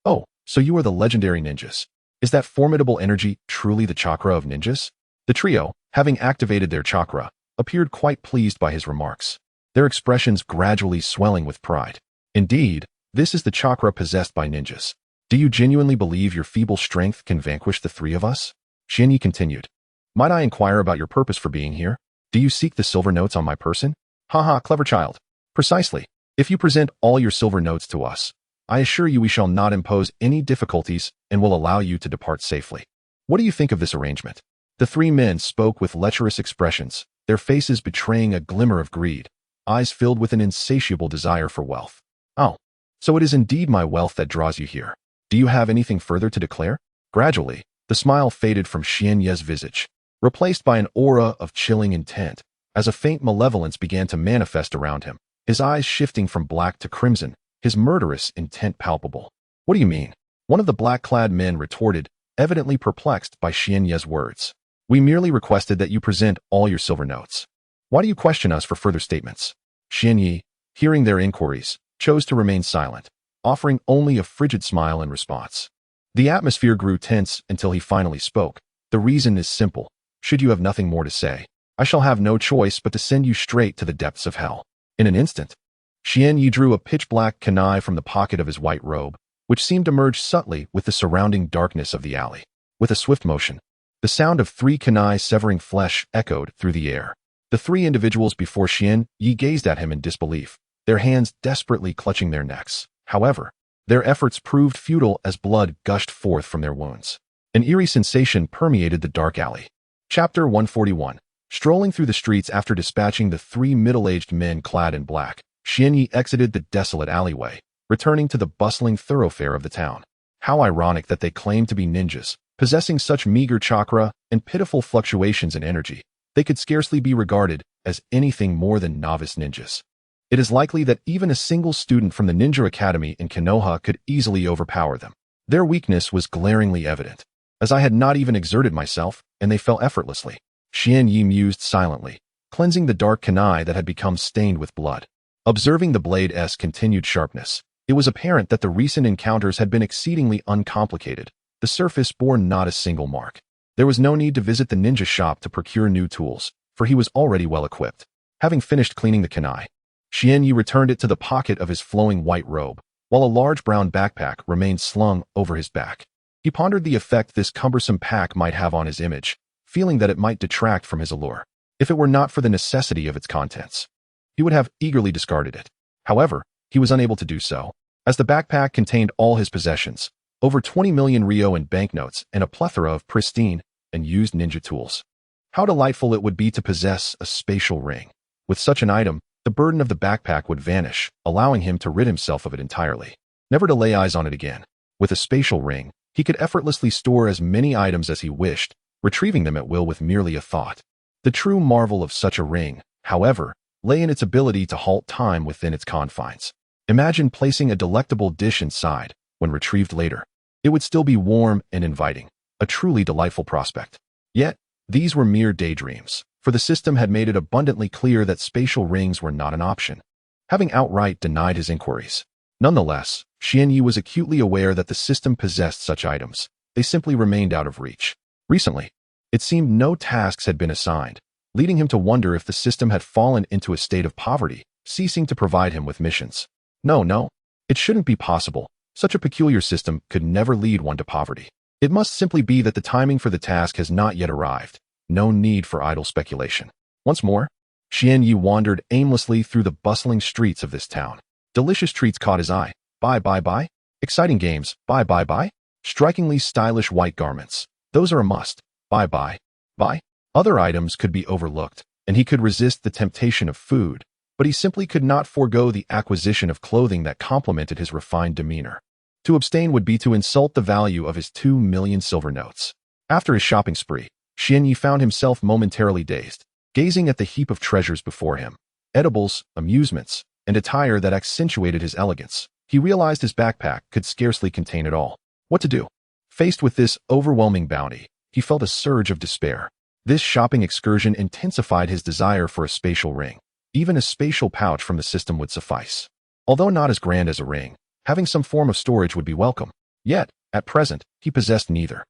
Oh, so you are the legendary ninjas. Is that formidable energy truly the chakra of ninjas? The trio, having activated their chakra, appeared quite pleased by his remarks, their expressions gradually swelling with pride. Indeed, this is the chakra possessed by ninjas. Do you genuinely believe your feeble strength can vanquish the 3 of us? Xian Yi continued. Might I inquire about your purpose for being here? Do you seek the silver notes on my person? Haha, clever child. Precisely. If you present all your silver notes to us, I assure you we shall not impose any difficulties and will allow you to depart safely. What do you think of this arrangement? The 3 men spoke with lecherous expressions, their faces betraying a glimmer of greed, eyes filled with an insatiable desire for wealth. Oh, so it is indeed my wealth that draws you here. Do you have anything further to declare? Gradually, the smile faded from Xian Yi's visage, replaced by an aura of chilling intent, as a faint malevolence began to manifest around him, his eyes shifting from black to crimson, his murderous intent palpable. What do you mean? One of the black-clad men retorted, evidently perplexed by Xian Yi's words. We merely requested that you present all your silver notes. Why do you question us for further statements? Xianyi, hearing their inquiries, chose to remain silent, offering only a frigid smile in response. The atmosphere grew tense until he finally spoke. The reason is simple. Should you have nothing more to say, I shall have no choice but to send you straight to the depths of hell. In an instant, Xianyi drew a pitch-black kunai from the pocket of his white robe, which seemed to merge subtly with the surrounding darkness of the alley. With a swift motion, the sound of 3 kunai severing flesh echoed through the air. The 3 individuals before Xianyi gazed at him in disbelief, their hands desperately clutching their necks. However, their efforts proved futile as blood gushed forth from their wounds. An eerie sensation permeated the dark alley. Chapter 141. Strolling through the streets after dispatching the 3 middle-aged men clad in black, Xianyi exited the desolate alleyway, returning to the bustling thoroughfare of the town. How ironic that they claimed to be ninjas, possessing such meager chakra and pitiful fluctuations in energy. They could scarcely be regarded as anything more than novice ninjas. It is likely that even a single student from the Ninja Academy in Konoha could easily overpower them. Their weakness was glaringly evident, as I had not even exerted myself, and they fell effortlessly. Xianyi mused silently, cleansing the dark kunai that had become stained with blood. Observing the blade's continued sharpness, it was apparent that the recent encounters had been exceedingly uncomplicated. The surface bore not a single mark. There was no need to visit the ninja shop to procure new tools, for he was already well equipped. Having finished cleaning the kunai, Xianyi returned it to the pocket of his flowing white robe, while a large brown backpack remained slung over his back. He pondered the effect this cumbersome pack might have on his image, feeling that it might detract from his allure. If it were not for the necessity of its contents, he would have eagerly discarded it. However, he was unable to do so, as the backpack contained all his possessions, over 20 million ryo in banknotes and a plethora of pristine and used ninja tools. How delightful it would be to possess a spatial ring. With such an item, the burden of the backpack would vanish, allowing him to rid himself of it entirely, never to lay eyes on it again. With a spatial ring, he could effortlessly store as many items as he wished, retrieving them at will with merely a thought. The true marvel of such a ring, however, lay in its ability to halt time within its confines. Imagine placing a delectable dish inside. When retrieved later, it would still be warm and inviting, a truly delightful prospect. Yet, these were mere daydreams, for the system had made it abundantly clear that spatial rings were not an option, having outright denied his inquiries. Nonetheless, Xianyi was acutely aware that the system possessed such items. They simply remained out of reach. Recently, it seemed no tasks had been assigned, leading him to wonder if the system had fallen into a state of poverty, ceasing to provide him with missions. No, it shouldn't be possible. Such a peculiar system could never lead one to poverty. It must simply be that the timing for the task has not yet arrived. No need for idle speculation. Once more, Xianyi wandered aimlessly through the bustling streets of this town. Delicious treats caught his eye. Buy. Exciting games. Buy. Strikingly stylish white garments. Those are a must. Buy. Other items could be overlooked, and he could resist the temptation of food, but he simply could not forego the acquisition of clothing that complemented his refined demeanor. To abstain would be to insult the value of his 2 million silver notes. After his shopping spree, Xianyi found himself momentarily dazed, gazing at the heap of treasures before him. Edibles, amusements, and attire that accentuated his elegance. He realized his backpack could scarcely contain it all. What to do? Faced with this overwhelming bounty, he felt a surge of despair. This shopping excursion intensified his desire for a spatial ring. Even a spatial pouch from the system would suffice. Although not as grand as a ring, having some form of storage would be welcome. Yet, at present, he possessed neither.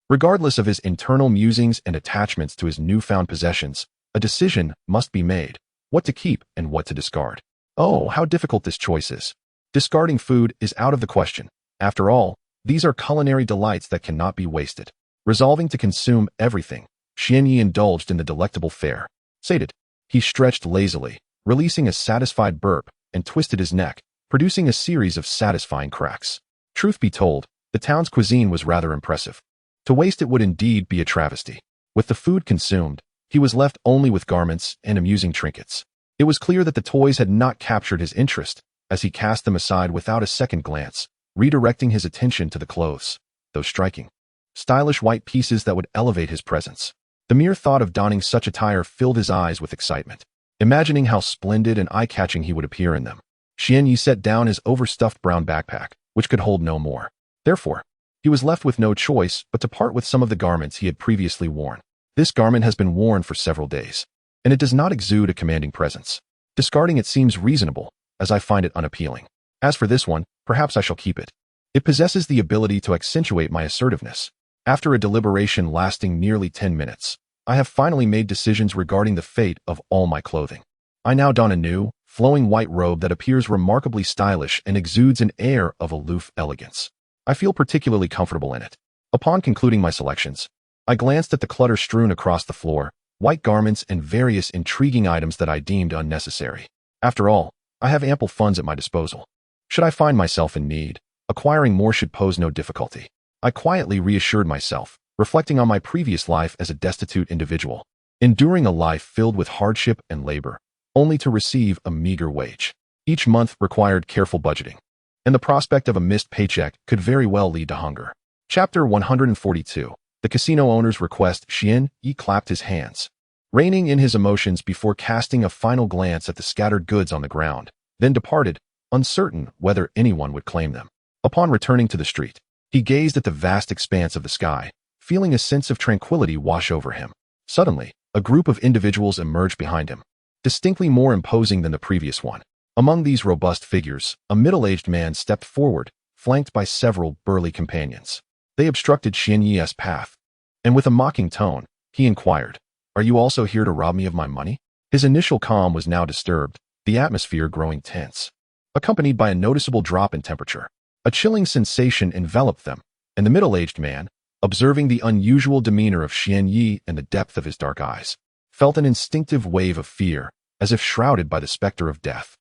Regardless of his internal musings and attachments to his newfound possessions, a decision must be made. What to keep and what to discard. Oh, how difficult this choice is. Discarding food is out of the question. After all, these are culinary delights that cannot be wasted. Resolving to consume everything, Xianyi indulged in the delectable fare. Sated, he stretched lazily, releasing a satisfied burp, and twisted his neck, producing a series of satisfying cracks. Truth be told, the town's cuisine was rather impressive. To waste it would indeed be a travesty. With the food consumed, he was left only with garments and amusing trinkets. It was clear that the toys had not captured his interest, as he cast them aside without a second glance, redirecting his attention to the clothes, those striking, stylish white pieces that would elevate his presence. The mere thought of donning such attire filled his eyes with excitement, imagining how splendid and eye-catching he would appear in them. Xianyi set down his overstuffed brown backpack, which could hold no more. Therefore, he was left with no choice but to part with some of the garments he had previously worn. This garment has been worn for several days, and it does not exude a commanding presence. Discarding it seems reasonable, as I find it unappealing. As for this one, perhaps I shall keep it. It possesses the ability to accentuate my assertiveness. After a deliberation lasting nearly 10 minutes, I have finally made decisions regarding the fate of all my clothing. I now don a new, flowing white robe that appears remarkably stylish and exudes an air of aloof elegance. I feel particularly comfortable in it. Upon concluding my selections, I glanced at the clutter strewn across the floor, white garments and various intriguing items that I deemed unnecessary. After all, I have ample funds at my disposal. Should I find myself in need, acquiring more should pose no difficulty. I quietly reassured myself, reflecting on my previous life as a destitute individual, enduring a life filled with hardship and labor, only to receive a meager wage. Each month required careful budgeting, and the prospect of a missed paycheck could very well lead to hunger. Chapter 142. The casino owner's request. Xian Yi clapped his hands, reining in his emotions before casting a final glance at the scattered goods on the ground, then departed, uncertain whether anyone would claim them. Upon returning to the street, he gazed at the vast expanse of the sky, feeling a sense of tranquility wash over him. Suddenly, a group of individuals emerged behind him, distinctly more imposing than the previous one. Among these robust figures, a middle-aged man stepped forward, flanked by several burly companions. They obstructed Xian Yi's path, and with a mocking tone, he inquired, "Are you also here to rob me of my money?" His initial calm was now disturbed, the atmosphere growing tense, accompanied by a noticeable drop in temperature. A chilling sensation enveloped them, and the middle-aged man, observing the unusual demeanor of Xian Yi and the depth of his dark eyes, felt an instinctive wave of fear, as if shrouded by the specter of death.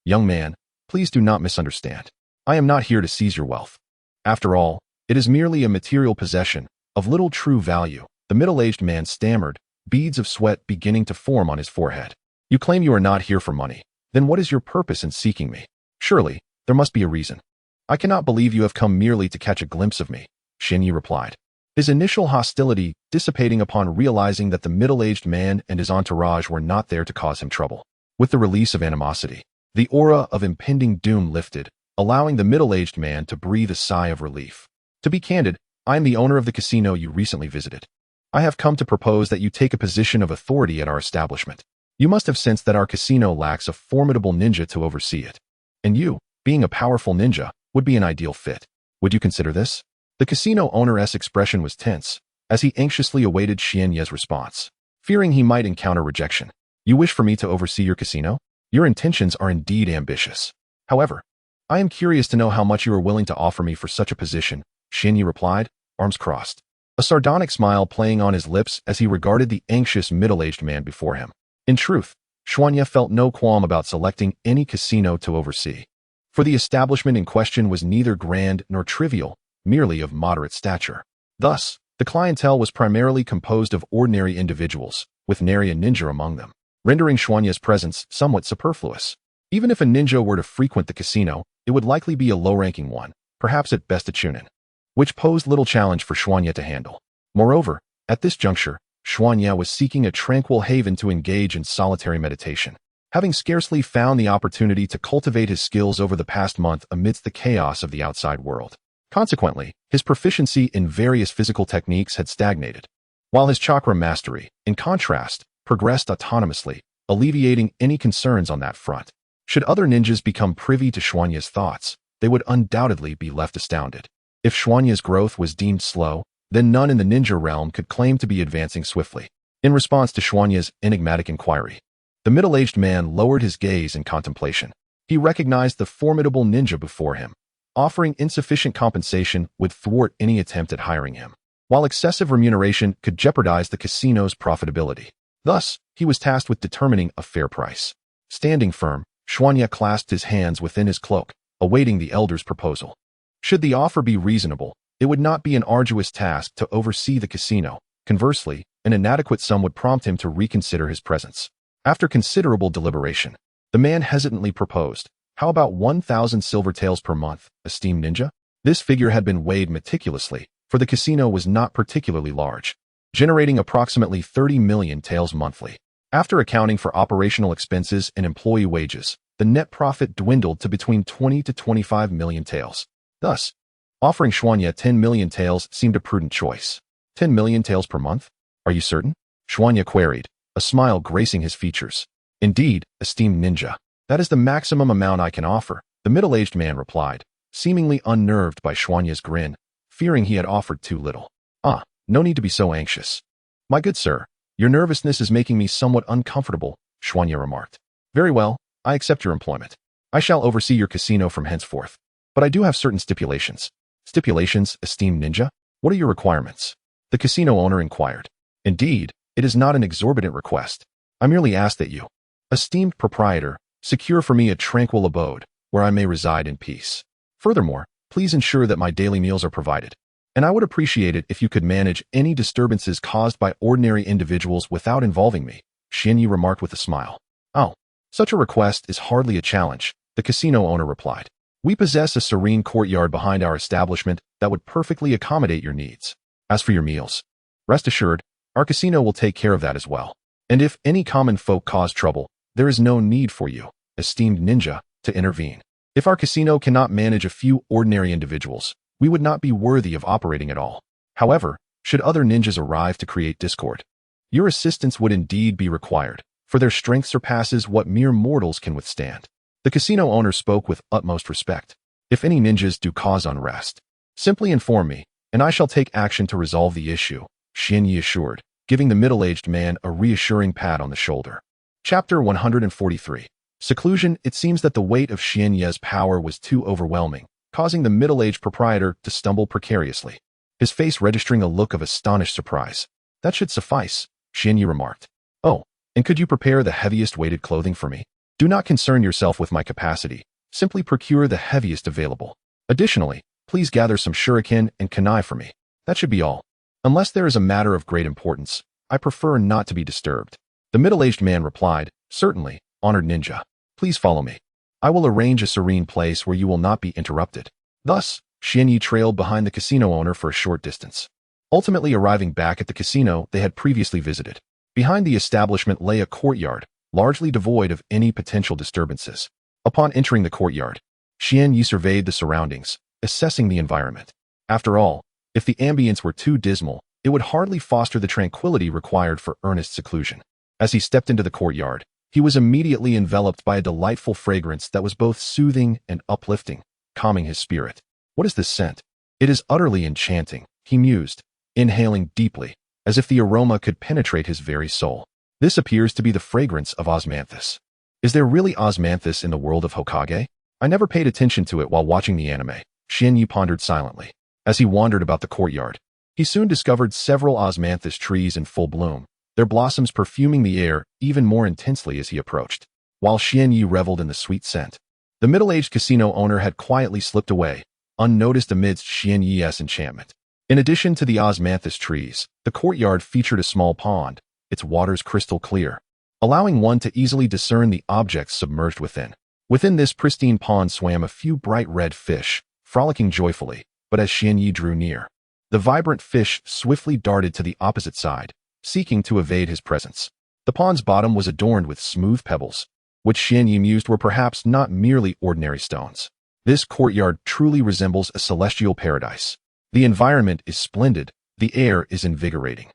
Young man, please do not misunderstand. I am not here to seize your wealth. After all, it is merely a material possession, of little true value. The middle-aged man stammered, beads of sweat beginning to form on his forehead. You claim you are not here for money. Then what is your purpose in seeking me? Surely, there must be a reason. I cannot believe you have come merely to catch a glimpse of me, Xian Yi replied, his initial hostility dissipating upon realizing that the middle-aged man and his entourage were not there to cause him trouble. With the release of animosity, the aura of impending doom lifted, allowing the middle-aged man to breathe a sigh of relief. To be candid, I am the owner of the casino you recently visited. I have come to propose that you take a position of authority at our establishment. You must have sensed that our casino lacks a formidable ninja to oversee it. And you, being a powerful ninja, would be an ideal fit. Would you consider this? The casino owner's expression was tense, as he anxiously awaited Xian Yi's response, fearing he might encounter rejection. You wish for me to oversee your casino? Your intentions are indeed ambitious. However, I am curious to know how much you are willing to offer me for such a position, Xian Yi replied, arms crossed, a sardonic smile playing on his lips as he regarded the anxious middle-aged man before him. In truth, Xuanya felt no qualm about selecting any casino to oversee, for the establishment in question was neither grand nor trivial, merely of moderate stature. Thus, the clientele was primarily composed of ordinary individuals, with nary a ninja among them, rendering Xuanya's presence somewhat superfluous. Even if a ninja were to frequent the casino, it would likely be a low-ranking one, perhaps at best a chunin, which posed little challenge for Xuanya to handle. Moreover, at this juncture, Xuanya was seeking a tranquil haven to engage in solitary meditation, having scarcely found the opportunity to cultivate his skills over the past month amidst the chaos of the outside world. Consequently, his proficiency in various physical techniques had stagnated, while his chakra mastery, in contrast, progressed autonomously, alleviating any concerns on that front. Should other ninjas become privy to Xuanya's thoughts, they would undoubtedly be left astounded. If Xuanya's growth was deemed slow, then none in the ninja realm could claim to be advancing swiftly. In response to Xuanya's enigmatic inquiry, the middle-aged man lowered his gaze in contemplation. He recognized the formidable ninja before him. Offering insufficient compensation would thwart any attempt at hiring him, while excessive remuneration could jeopardize the casino's profitability. Thus, he was tasked with determining a fair price. Standing firm, Xuanya clasped his hands within his cloak, awaiting the elder's proposal. Should the offer be reasonable, it would not be an arduous task to oversee the casino. Conversely, an inadequate sum would prompt him to reconsider his presence. After considerable deliberation, the man hesitantly proposed, "How about 1,000 silver taels per month, esteemed ninja?" This figure had been weighed meticulously, for the casino was not particularly large, generating approximately 30 million taels monthly. After accounting for operational expenses and employee wages, the net profit dwindled to between 20 to 25 million taels. Thus, offering Xuanya 10 million taels seemed a prudent choice. 10 million taels per month? Are you certain? Xuanya queried, a smile gracing his features. Indeed, esteemed ninja. That is the maximum amount I can offer, the middle-aged man replied, seemingly unnerved by Xuanya's grin, fearing he had offered too little. Ah, no need to be so anxious. My good sir, your nervousness is making me somewhat uncomfortable, Xuanya remarked. Very well, I accept your employment. I shall oversee your casino from henceforth. But I do have certain stipulations. Stipulations, esteemed ninja? What are your requirements? The casino owner inquired. Indeed, it is not an exorbitant request. I merely ask that you, esteemed proprietor, secure for me a tranquil abode, where I may reside in peace. Furthermore, please ensure that my daily meals are provided. And I would appreciate it if you could manage any disturbances caused by ordinary individuals without involving me, Xianyi remarked with a smile. Oh, such a request is hardly a challenge, the casino owner replied. We possess a serene courtyard behind our establishment that would perfectly accommodate your needs. As for your meals, rest assured, our casino will take care of that as well. And if any common folk cause trouble, there is no need for you, esteemed ninja, to intervene. If our casino cannot manage a few ordinary individuals, we would not be worthy of operating at all. However, should other ninjas arrive to create discord, your assistance would indeed be required, for their strength surpasses what mere mortals can withstand. The casino owner spoke with utmost respect. If any ninjas do cause unrest, simply inform me, and I shall take action to resolve the issue, Xianyi assured, giving the middle-aged man a reassuring pat on the shoulder. Chapter 143. Seclusion. It seems that the weight of Xianyi's power was too overwhelming, causing the middle-aged proprietor to stumble precariously, his face registering a look of astonished surprise. That should suffice, Xianyi remarked. Oh, and could you prepare the heaviest weighted clothing for me? Do not concern yourself with my capacity, simply procure the heaviest available. Additionally, please gather some shuriken and kunai for me. That should be all. Unless there is a matter of great importance, I prefer not to be disturbed. The middle-aged man replied, Certainly, honored ninja. Please follow me. I will arrange a serene place where you will not be interrupted. Thus, Xianyi trailed behind the casino owner for a short distance, ultimately arriving back at the casino they had previously visited. Behind the establishment lay a courtyard, largely devoid of any potential disturbances. Upon entering the courtyard, Xianyi surveyed the surroundings, assessing the environment. After all, if the ambience were too dismal, it would hardly foster the tranquility required for earnest seclusion. As he stepped into the courtyard, he was immediately enveloped by a delightful fragrance that was both soothing and uplifting, calming his spirit. What is this scent? It is utterly enchanting, he mused, inhaling deeply, as if the aroma could penetrate his very soul. This appears to be the fragrance of osmanthus. Is there really osmanthus in the world of Hokage? I never paid attention to it while watching the anime, Xianyi pondered silently. As he wandered about the courtyard, he soon discovered several osmanthus trees in full bloom, their blossoms perfuming the air even more intensely as he approached. While Xianyi reveled in the sweet scent, the middle-aged casino owner had quietly slipped away, unnoticed amidst Xianyi's enchantment. In addition to the osmanthus trees, the courtyard featured a small pond, its waters crystal clear, allowing one to easily discern the objects submerged within. Within this pristine pond swam a few bright red fish, frolicking joyfully, but as Xianyi drew near, the vibrant fish swiftly darted to the opposite side, seeking to evade his presence. The pond's bottom was adorned with smooth pebbles, which Xianyi mused were perhaps not merely ordinary stones. This courtyard truly resembles a celestial paradise. The environment is splendid, the air is invigorating,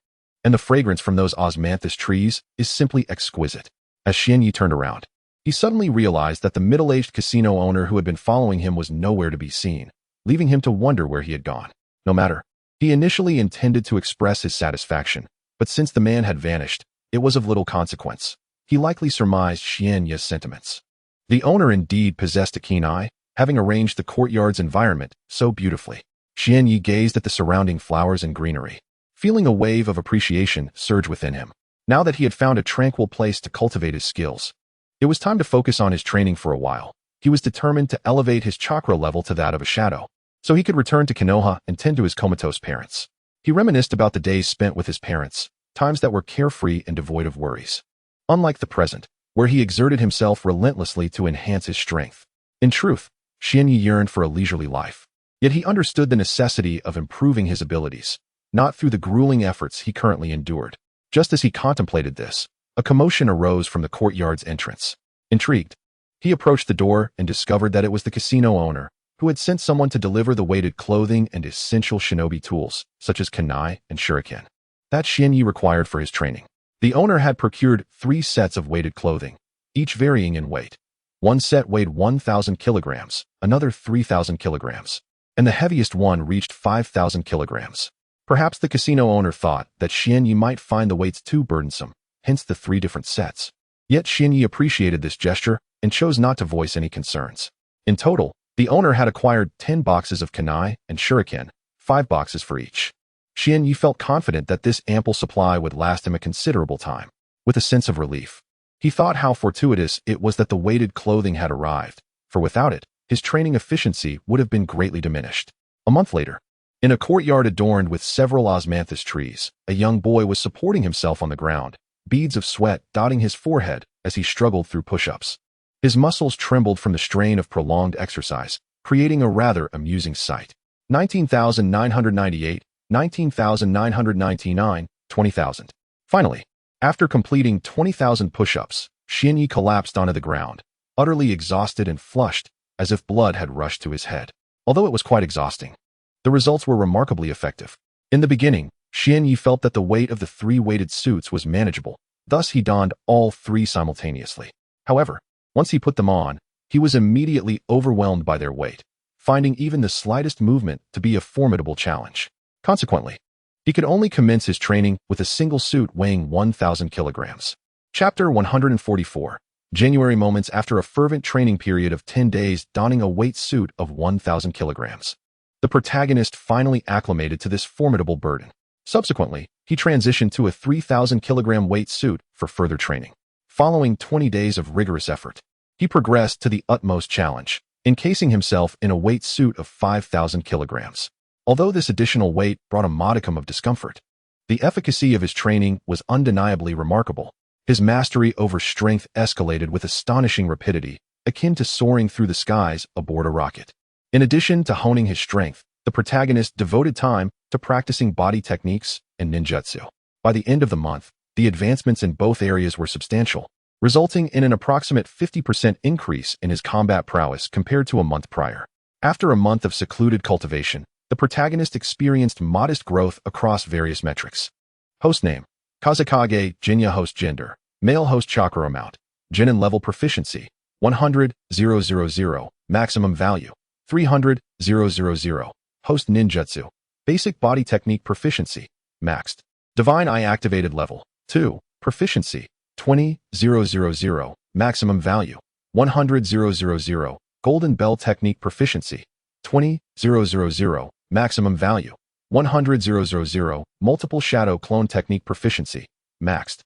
and the fragrance from those osmanthus trees is simply exquisite. As Xianyi turned around, he suddenly realized that the middle-aged casino owner who had been following him was nowhere to be seen, leaving him to wonder where he had gone. No matter. He initially intended to express his satisfaction, but since the man had vanished, it was of little consequence. He likely surmised Xianyi's sentiments. The owner indeed possessed a keen eye, having arranged the courtyard's environment so beautifully. Xianyi gazed at the surrounding flowers and greenery, feeling a wave of appreciation surge within him. Now that he had found a tranquil place to cultivate his skills, it was time to focus on his training for a while. He was determined to elevate his chakra level to that of a shadow, so he could return to Konoha and tend to his comatose parents. He reminisced about the days spent with his parents, times that were carefree and devoid of worries, unlike the present, where he exerted himself relentlessly to enhance his strength. In truth, Xianyi yearned for a leisurely life, yet he understood the necessity of improving his abilities, not through the grueling efforts he currently endured. Just as he contemplated this, a commotion arose from the courtyard's entrance. Intrigued, he approached the door and discovered that it was the casino owner, who had sent someone to deliver the weighted clothing and essential shinobi tools, such as kunai and shuriken, that Xianyi required for his training. The owner had procured 3 sets of weighted clothing, each varying in weight. One set weighed 1,000 kilograms, another 3,000 kilograms, and the heaviest one reached 5,000 kilograms. Perhaps the casino owner thought that Xianyi might find the weights too burdensome, hence the 3 different sets. Yet Xianyi appreciated this gesture and chose not to voice any concerns. In total, the owner had acquired 10 boxes of kunai and shuriken, 5 boxes for each. Xianyi felt confident that this ample supply would last him a considerable time. With a sense of relief, he thought how fortuitous it was that the weighted clothing had arrived, for without it, his training efficiency would have been greatly diminished. A month later, in a courtyard adorned with several osmanthus trees, a young boy was supporting himself on the ground, beads of sweat dotting his forehead as he struggled through push-ups. His muscles trembled from the strain of prolonged exercise, creating a rather amusing sight. 19,998, 19,999, 20,000. Finally, after completing 20,000 push-ups, Xianyi collapsed onto the ground, utterly exhausted and flushed, as if blood had rushed to his head. Although it was quite exhausting, the results were remarkably effective. In the beginning, Xianyi felt that the weight of the 3 weighted suits was manageable, thus he donned all 3 simultaneously. However, once he put them on, he was immediately overwhelmed by their weight, finding even the slightest movement to be a formidable challenge. Consequently, he could only commence his training with a single suit weighing 1,000 kilograms. Chapter 144. January moments after a fervent training period of 10 days donning a weight suit of 1,000 kilograms. The protagonist finally acclimated to this formidable burden. Subsequently, he transitioned to a 3,000 kilogram weight suit for further training. Following 20 days of rigorous effort, he progressed to the utmost challenge, encasing himself in a weight suit of 5,000 kilograms. Although this additional weight brought a modicum of discomfort, the efficacy of his training was undeniably remarkable. His mastery over strength escalated with astonishing rapidity, akin to soaring through the skies aboard a rocket. In addition to honing his strength, the protagonist devoted time to practicing body techniques and ninjutsu. By the end of the month, the advancements in both areas were substantial, resulting in an approximate 50% increase in his combat prowess compared to a month prior. After a month of secluded cultivation, the protagonist experienced modest growth across various metrics. Host name: Kazekage, Jinya. Host gender: male. Host chakra amount: genin. Level proficiency: 100,000, maximum value: 300,000. Host ninjutsu: basic body technique proficiency: maxed. Divine eye activated level: 2, proficiency: 20,000, maximum value: 100,000. Golden bell technique proficiency: 20,000, maximum value: 100,000. Multiple shadow clone technique proficiency: maxed.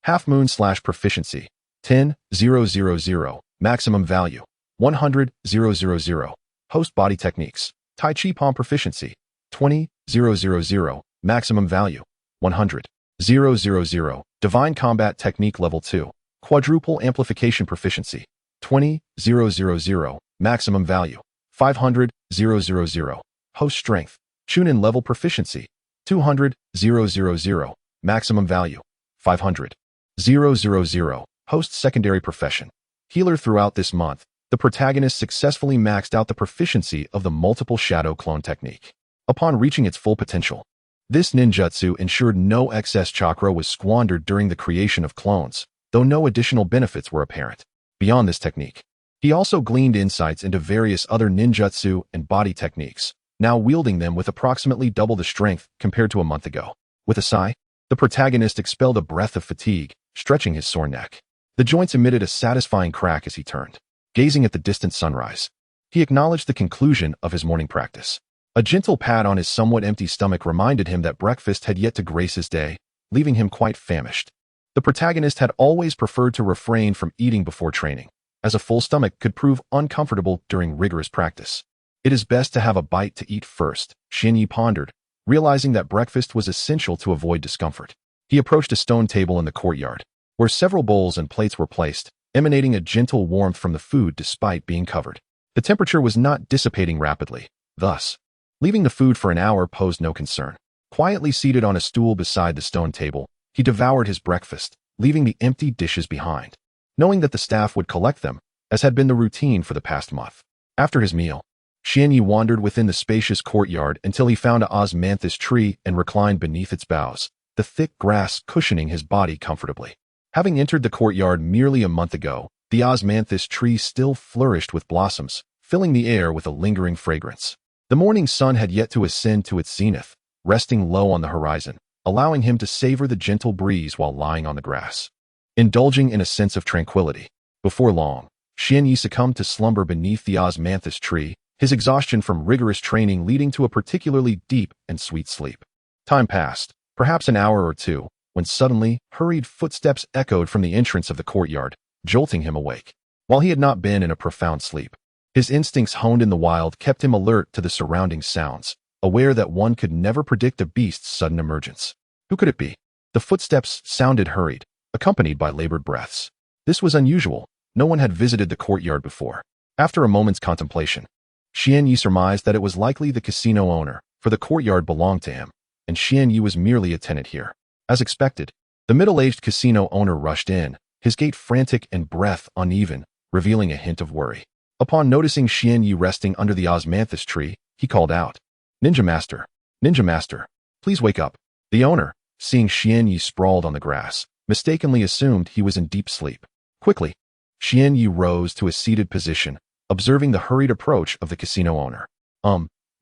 Half moon / proficiency: 10,000, maximum value: 100,000. Host body techniques: Tai Chi palm proficiency: 20,000, maximum value: 100,000. Divine combat technique level 2, quadruple amplification proficiency: 20,000, maximum value: 500,000. Host strength: Chunin. Level proficiency: 200,000, maximum value: 500,000. Host secondary profession: healer. Throughout this month, the protagonist successfully maxed out the proficiency of the multiple shadow clone technique. Upon reaching its full potential, this ninjutsu ensured no excess chakra was squandered during the creation of clones, though no additional benefits were apparent. Beyond this technique, he also gleaned insights into various other ninjutsu and body techniques, now wielding them with approximately double the strength compared to a month ago. With a sigh, the protagonist expelled a breath of fatigue, stretching his sore neck. The joints emitted a satisfying crack as he turned. Gazing at the distant sunrise, he acknowledged the conclusion of his morning practice. A gentle pat on his somewhat empty stomach reminded him that breakfast had yet to grace his day, leaving him quite famished. The protagonist had always preferred to refrain from eating before training, as a full stomach could prove uncomfortable during rigorous practice. It is best to have a bite to eat first, Xianyi pondered, realizing that breakfast was essential to avoid discomfort. He approached a stone table in the courtyard, where several bowls and plates were placed, emanating a gentle warmth from the food despite being covered. The temperature was not dissipating rapidly, thus, leaving the food for an hour posed no concern. Quietly seated on a stool beside the stone table, he devoured his breakfast, leaving the empty dishes behind, knowing that the staff would collect them, as had been the routine for the past month. After his meal, Xianyi wandered within the spacious courtyard until he found an osmanthus tree and reclined beneath its boughs, the thick grass cushioning his body comfortably. Having entered the courtyard merely a month ago, the osmanthus tree still flourished with blossoms, filling the air with a lingering fragrance. The morning sun had yet to ascend to its zenith, resting low on the horizon, allowing him to savor the gentle breeze while lying on the grass, indulging in a sense of tranquility. Before long, Xianyi succumbed to slumber beneath the osmanthus tree, his exhaustion from rigorous training leading to a particularly deep and sweet sleep. Time passed, perhaps an hour or two, when suddenly, hurried footsteps echoed from the entrance of the courtyard, jolting him awake. While he had not been in a profound sleep, his instincts honed in the wild kept him alert to the surrounding sounds, aware that one could never predict a beast's sudden emergence. Who could it be? The footsteps sounded hurried, accompanied by labored breaths. This was unusual. No one had visited the courtyard before. After a moment's contemplation, Xianyi surmised that it was likely the casino owner, for the courtyard belonged to him, and Xianyi was merely a tenant here. As expected, the middle-aged casino owner rushed in, his gait frantic and breath uneven, revealing a hint of worry. Upon noticing Xianyi resting under the osmanthus tree, he called out, Ninja Master, please wake up." The owner, seeing Xianyi sprawled on the grass, mistakenly assumed he was in deep sleep. Quickly, Xianyi rose to a seated position, observing the hurried approach of the casino owner.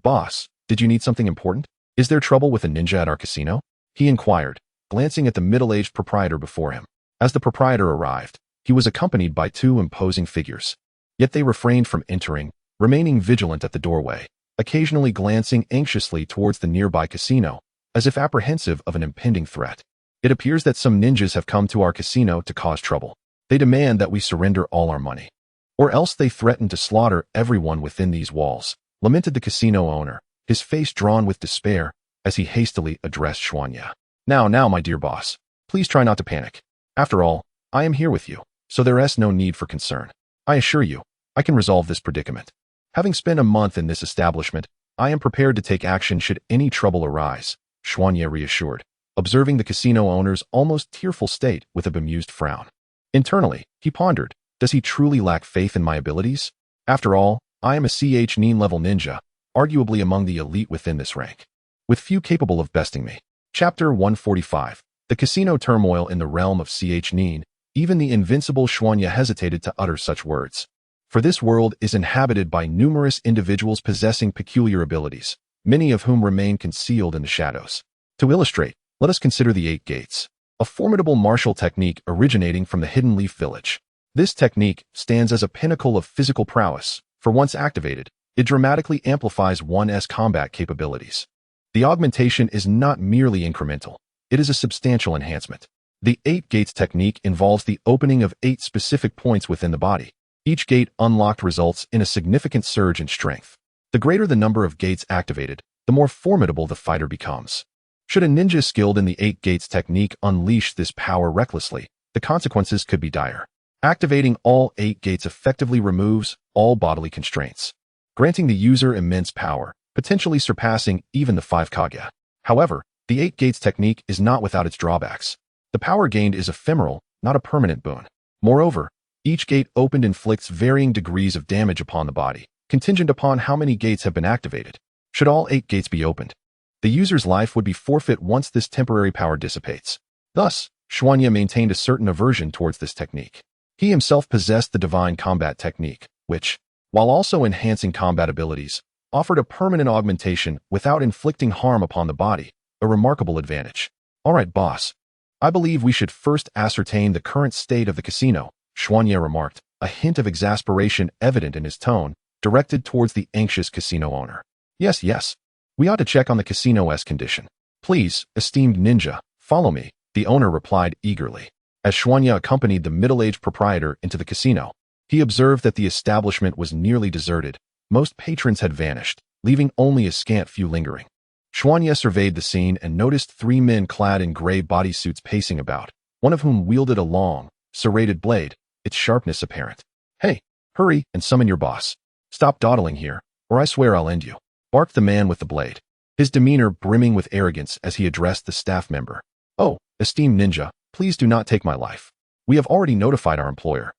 Boss, did you need something important? Is there trouble with a ninja at our casino?" he inquired, glancing at the middle-aged proprietor before him. As the proprietor arrived, he was accompanied by two imposing figures. Yet they refrained from entering, remaining vigilant at the doorway, occasionally glancing anxiously towards the nearby casino, as if apprehensive of an impending threat. "It appears that some ninjas have come to our casino to cause trouble. They demand that we surrender all our money, or else they threaten to slaughter everyone within these walls," lamented the casino owner, his face drawn with despair as he hastily addressed Xuanya. Now, my dear boss, please try not to panic. After all, I am here with you, so there is no need for concern. I assure you, I can resolve this predicament. Having spent a month in this establishment, I am prepared to take action should any trouble arise," Xuanya reassured, observing the casino owner's almost tearful state with a bemused frown. Internally, he pondered, does he truly lack faith in my abilities? After all, I am a genin level ninja, arguably among the elite within this rank, with few capable of besting me. Chapter 145. The casino turmoil in the realm of genin. Even the invincible Xuanya hesitated to utter such words. For this world is inhabited by numerous individuals possessing peculiar abilities, many of whom remain concealed in the shadows. To illustrate, let us consider the 8 gates, a formidable martial technique originating from the Hidden Leaf Village. This technique stands as a pinnacle of physical prowess. For once activated, it dramatically amplifies one's combat capabilities. The augmentation is not merely incremental, it is a substantial enhancement. The 8 gates technique involves the opening of 8 specific points within the body. Each gate unlocked results in a significant surge in strength. The greater the number of gates activated, the more formidable the fighter becomes. Should a ninja skilled in the 8 gates technique unleash this power recklessly, the consequences could be dire. Activating all 8 gates effectively removes all bodily constraints, granting the user immense power, potentially surpassing even the 5 Kage. However, the 8 gates technique is not without its drawbacks. The power gained is ephemeral, not a permanent boon. Moreover, each gate opened inflicts varying degrees of damage upon the body, contingent upon how many gates have been activated. Should all 8 gates be opened, the user's life would be forfeit once this temporary power dissipates. Thus, Xuanya maintained a certain aversion towards this technique. He himself possessed the divine combat technique, which, while also enhancing combat abilities, offered a permanent augmentation without inflicting harm upon the body, a remarkable advantage. "All right, boss. I believe we should first ascertain the current state of the casino," Xuanya remarked, a hint of exasperation evident in his tone, directed towards the anxious casino owner. Yes. We ought to check on the casino's condition. "Please, esteemed ninja, follow me," the owner replied eagerly. As Xuanya accompanied the middle-aged proprietor into the casino, he observed that the establishment was nearly deserted. Most patrons had vanished, leaving only a scant few lingering. Xuanya surveyed the scene and noticed 3 men clad in gray bodysuits pacing about, one of whom wielded a long, serrated blade, its sharpness apparent. "Hey, hurry and summon your boss. Stop dawdling here, or I swear I'll end you," barked the man with the blade, his demeanor brimming with arrogance as he addressed the staff member. "Oh, esteemed ninja, please do not take my life. We have already notified our employer,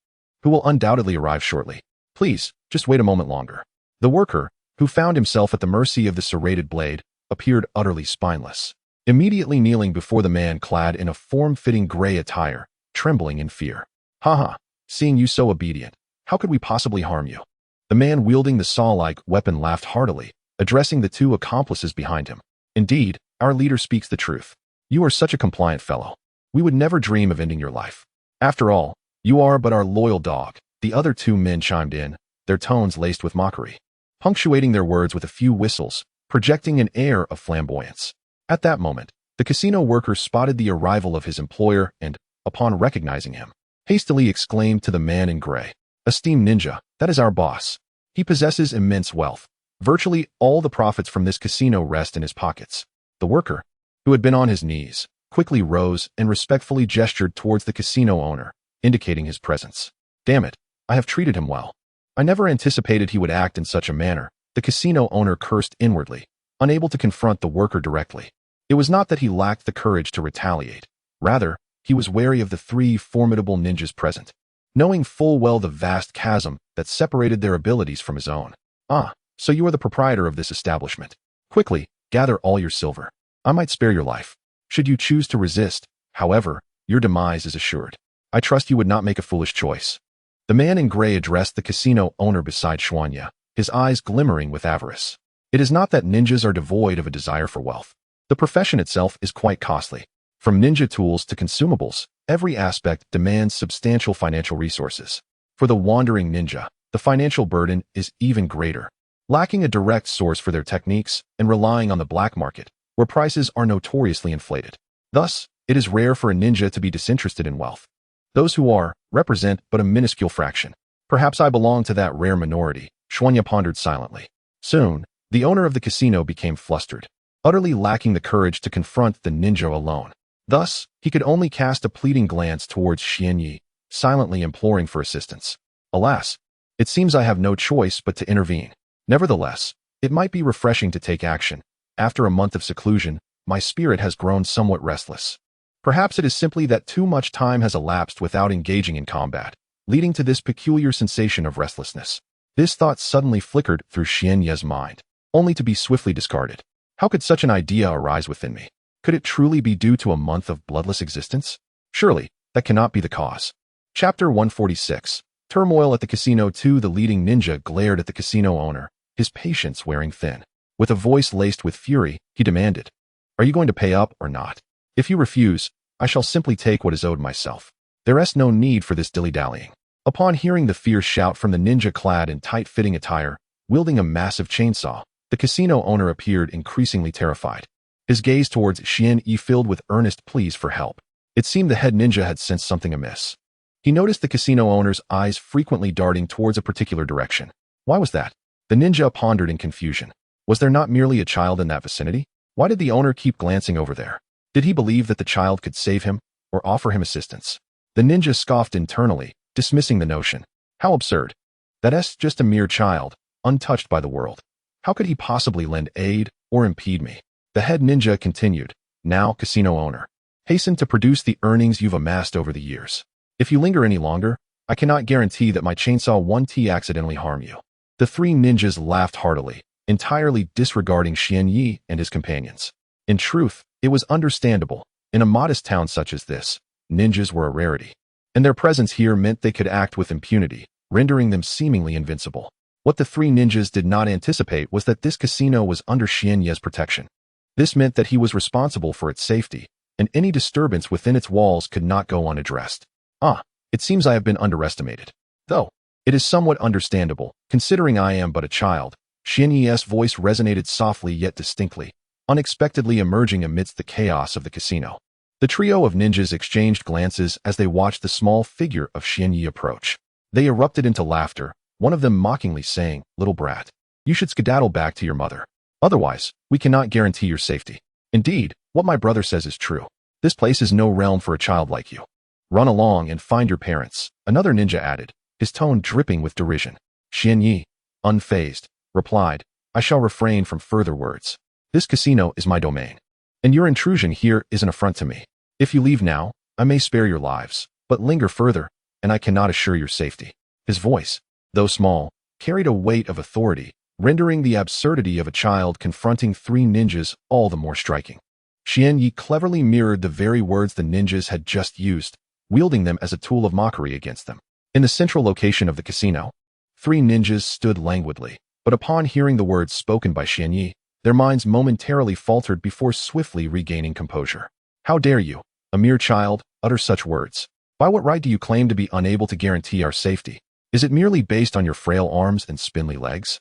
who will undoubtedly arrive shortly. Please, just wait a moment longer." The worker, who found himself at the mercy of the serrated blade, appeared utterly spineless. immediately kneeling before the man clad in a form-fitting gray attire, trembling in fear. Haha, seeing you so obedient, how could we possibly harm you? The man wielding the saw-like weapon laughed heartily, addressing the two accomplices behind him. Indeed, our leader speaks the truth. You are such a compliant fellow. We would never dream of ending your life. After all, you are but our loyal dog. The other two men chimed in, their tones laced with mockery, punctuating their words with a few whistles, projecting an air of flamboyance. At that moment, the casino worker spotted the arrival of his employer and, upon recognizing him, hastily exclaimed to the man in gray, "Esteemed ninja, that is our boss. He possesses immense wealth. Virtually all the profits from this casino rest in his pockets." The worker, who had been on his knees, quickly rose and respectfully gestured towards the casino owner, indicating his presence. Damn it, I have treated him well. I never anticipated he would act in such a manner. The casino owner cursed inwardly, unable to confront the worker directly. It was not that he lacked the courage to retaliate. Rather, he was wary of the three formidable ninjas present, knowing full well the vast chasm that separated their abilities from his own. Ah, so you are the proprietor of this establishment. Quickly, gather all your silver. I might spare your life. Should you choose to resist, however, your demise is assured. I trust you would not make a foolish choice. The man in gray addressed the casino owner beside Xuanya, his eyes glimmering with avarice. It is not that ninjas are devoid of a desire for wealth. The profession itself is quite costly. From ninja tools to consumables, every aspect demands substantial financial resources. For the wandering ninja, the financial burden is even greater. Lacking a direct source for their techniques and relying on the black market, where prices are notoriously inflated. Thus, it is rare for a ninja to be disinterested in wealth. Those who are, represent but a minuscule fraction. Perhaps I belong to that rare minority, Xuanya pondered silently. Soon, the owner of the casino became flustered, utterly lacking the courage to confront the ninja alone. Thus, he could only cast a pleading glance towards Xianyi, silently imploring for assistance. Alas, it seems I have no choice but to intervene. Nevertheless, it might be refreshing to take action. After a month of seclusion, my spirit has grown somewhat restless. Perhaps it is simply that too much time has elapsed without engaging in combat, leading to this peculiar sensation of restlessness. This thought suddenly flickered through Xianye's mind, only to be swiftly discarded. How could such an idea arise within me? Could it truly be due to a month of bloodless existence? Surely, that cannot be the cause. Chapter 146. Turmoil at the Casino 2. The leading ninja glared at the casino owner, his patience wearing thin. With a voice laced with fury, he demanded, "Are you going to pay up or not? If you refuse, I shall simply take what is owed myself. There is no need for this dilly-dallying." Upon hearing the fierce shout from the ninja clad in tight-fitting attire, wielding a massive chainsaw, the casino owner appeared increasingly terrified. His gaze towards Xian-Yi filled with earnest pleas for help. It seemed the head ninja had sensed something amiss. He noticed the casino owner's eyes frequently darting towards a particular direction. Why was that? The ninja pondered in confusion. Was there not merely a child in that vicinity? Why did the owner keep glancing over there? Did he believe that the child could save him or offer him assistance? The ninja scoffed internally, dismissing the notion. How absurd. That is just a mere child, untouched by the world. How could he possibly lend aid or impede me? The head ninja continued, "Now, casino owner, hasten to produce the earnings you've amassed over the years. If you linger any longer, I cannot guarantee that my chainsaw won't accidentally harm you." The three ninjas laughed heartily, entirely disregarding Xianyi and his companions. In truth, it was understandable. In a modest town such as this, ninjas were a rarity, and their presence here meant they could act with impunity, rendering them seemingly invincible. What the three ninjas did not anticipate was that this casino was under Xianye's protection. This meant that he was responsible for its safety, and any disturbance within its walls could not go unaddressed. Ah, it seems I have been underestimated. Though, it is somewhat understandable, considering I am but a child. Xianye's voice resonated softly yet distinctly, unexpectedly emerging amidst the chaos of the casino. The trio of ninjas exchanged glances as they watched the small figure of Xianyi approach. They erupted into laughter, one of them mockingly saying, "Little brat, you should skedaddle back to your mother. Otherwise, we cannot guarantee your safety." Indeed, what my brother says is true. This place is no realm for a child like you. Run along and find your parents, another ninja added, his tone dripping with derision. Xianyi, unfazed, replied, "I shall refrain from further words. This casino is my domain, and your intrusion here is an affront to me. If you leave now, I may spare your lives, but linger further, and I cannot assure your safety." His voice, though small, carried a weight of authority, rendering the absurdity of a child confronting three ninjas all the more striking. Xian Yi cleverly mirrored the very words the ninjas had just used, wielding them as a tool of mockery against them. In the central location of the casino, 3 ninjas stood languidly, but upon hearing the words spoken by Xian Yi, their minds momentarily faltered before swiftly regaining composure. How dare you, a mere child, utter such words? By what right do you claim to be unable to guarantee our safety? Is it merely based on your frail arms and spindly legs?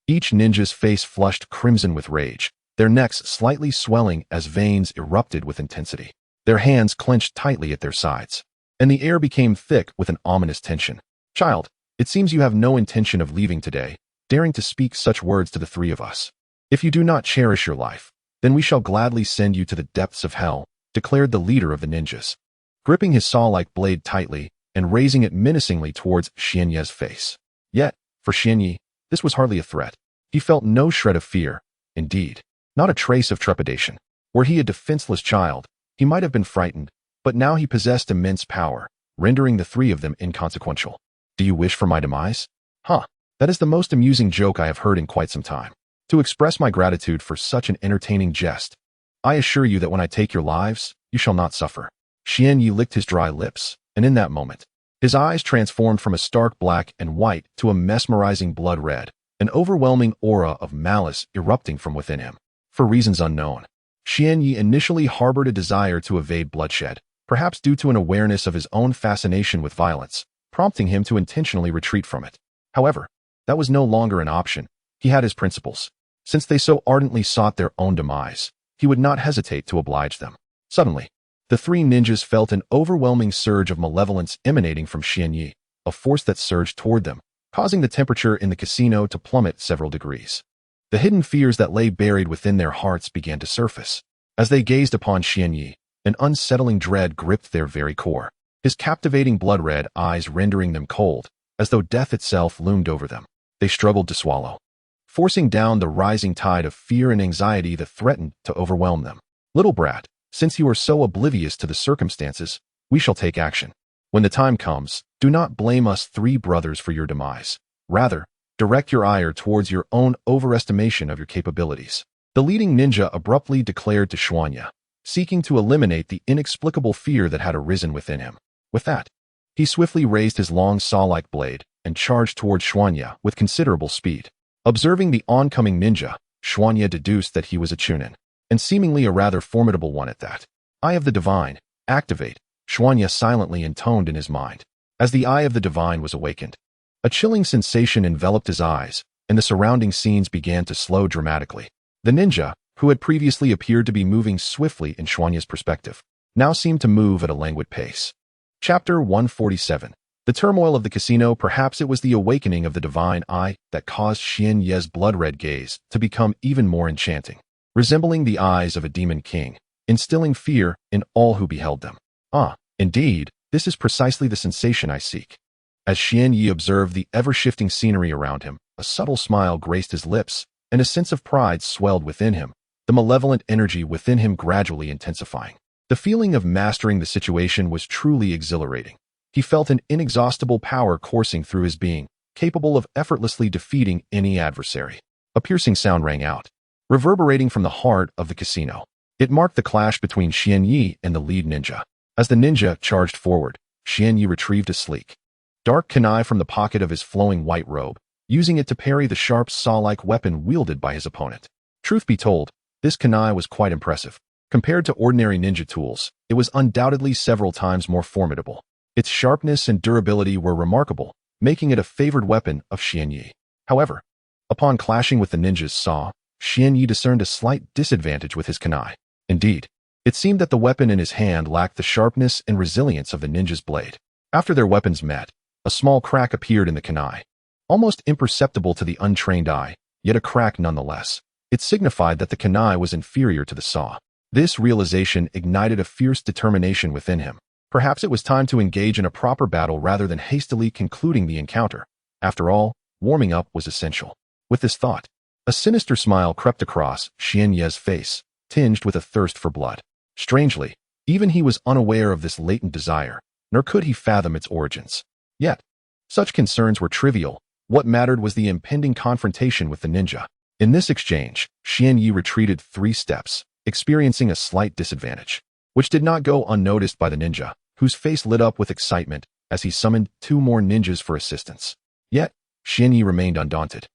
Each ninja's face flushed crimson with rage, their necks slightly swelling as veins erupted with intensity. Their hands clenched tightly at their sides, and the air became thick with an ominous tension. Child, it seems you have no intention of leaving today, daring to speak such words to the 3 of us. If you do not cherish your life, then we shall gladly send you to the depths of hell, declared the leader of the ninjas, gripping his saw-like blade tightly and raising it menacingly towards Xian Yi's face. Yet, for Xian Yi, this was hardly a threat. He felt no shred of fear, indeed, not a trace of trepidation. Were he a defenseless child, he might have been frightened, but now he possessed immense power, rendering the 3 of them inconsequential. Do you wish for my demise? Huh, that is the most amusing joke I have heard in quite some time. To express my gratitude for such an entertaining jest, I assure you that when I take your lives, you shall not suffer. Xian Yi licked his dry lips, and in that moment, his eyes transformed from a stark black and white to a mesmerizing blood red, an overwhelming aura of malice erupting from within him. For reasons unknown, Xian Yi initially harbored a desire to evade bloodshed, perhaps due to an awareness of his own fascination with violence, prompting him to intentionally retreat from it. However, that was no longer an option. He had his principles. Since they so ardently sought their own demise, he would not hesitate to oblige them. Suddenly, the 3 ninjas felt an overwhelming surge of malevolence emanating from Xian Yi, a force that surged toward them, causing the temperature in the casino to plummet several degrees. The hidden fears that lay buried within their hearts began to surface. As they gazed upon Xian Yi, an unsettling dread gripped their very core, his captivating blood-red eyes rendering them cold, as though death itself loomed over them. They struggled to swallow, forcing down the rising tide of fear and anxiety that threatened to overwhelm them. Little brat, since you are so oblivious to the circumstances, we shall take action. When the time comes, do not blame us 3 brothers for your demise. Rather, direct your ire towards your own overestimation of your capabilities. The leading ninja abruptly declared to Xuanya, seeking to eliminate the inexplicable fear that had arisen within him. With that, he swiftly raised his long saw-like blade and charged towards Xuanya with considerable speed. Observing the oncoming ninja, Xuanya deduced that he was a chunin, and seemingly a rather formidable one at that. Eye of the Divine, activate, Xuanya silently intoned in his mind. As the Eye of the Divine was awakened, a chilling sensation enveloped his eyes, and the surrounding scenes began to slow dramatically. The ninja, who had previously appeared to be moving swiftly in Xuanya's perspective, now seemed to move at a languid pace. Chapter 147. The turmoil of the casino. Perhaps it was the awakening of the divine eye that caused Xian Yi's blood-red gaze to become even more enchanting, resembling the eyes of a demon king, instilling fear in all who beheld them. Ah, indeed, this is precisely the sensation I seek. As Xian Yi observed the ever-shifting scenery around him, a subtle smile graced his lips, and a sense of pride swelled within him, the malevolent energy within him gradually intensifying. The feeling of mastering the situation was truly exhilarating. He felt an inexhaustible power coursing through his being, capable of effortlessly defeating any adversary. A piercing sound rang out, reverberating from the heart of the casino. It marked the clash between Xian Yi and the lead ninja. As the ninja charged forward, Xian Yi retrieved a sleek, dark kunai from the pocket of his flowing white robe, using it to parry the sharp saw-like weapon wielded by his opponent. Truth be told, this kunai was quite impressive. Compared to ordinary ninja tools, it was undoubtedly several times more formidable. Its sharpness and durability were remarkable, making it a favored weapon of Xian Yi. However, upon clashing with the ninja's saw, Xian Yi discerned a slight disadvantage with his kunai. Indeed, it seemed that the weapon in his hand lacked the sharpness and resilience of the ninja's blade. After their weapons met, a small crack appeared in the kunai, almost imperceptible to the untrained eye, yet a crack nonetheless. It signified that the kunai was inferior to the saw. This realization ignited a fierce determination within him. Perhaps it was time to engage in a proper battle rather than hastily concluding the encounter. After all, warming up was essential. With this thought, a sinister smile crept across Xian Yi's face, tinged with a thirst for blood. Strangely, even he was unaware of this latent desire, nor could he fathom its origins. Yet, such concerns were trivial. What mattered was the impending confrontation with the ninja. In this exchange, Xian Yi retreated 3 steps, experiencing a slight disadvantage, which did not go unnoticed by the ninja, whose face lit up with excitement as he summoned 2 more ninjas for assistance. Yet, Xianyi remained undaunted.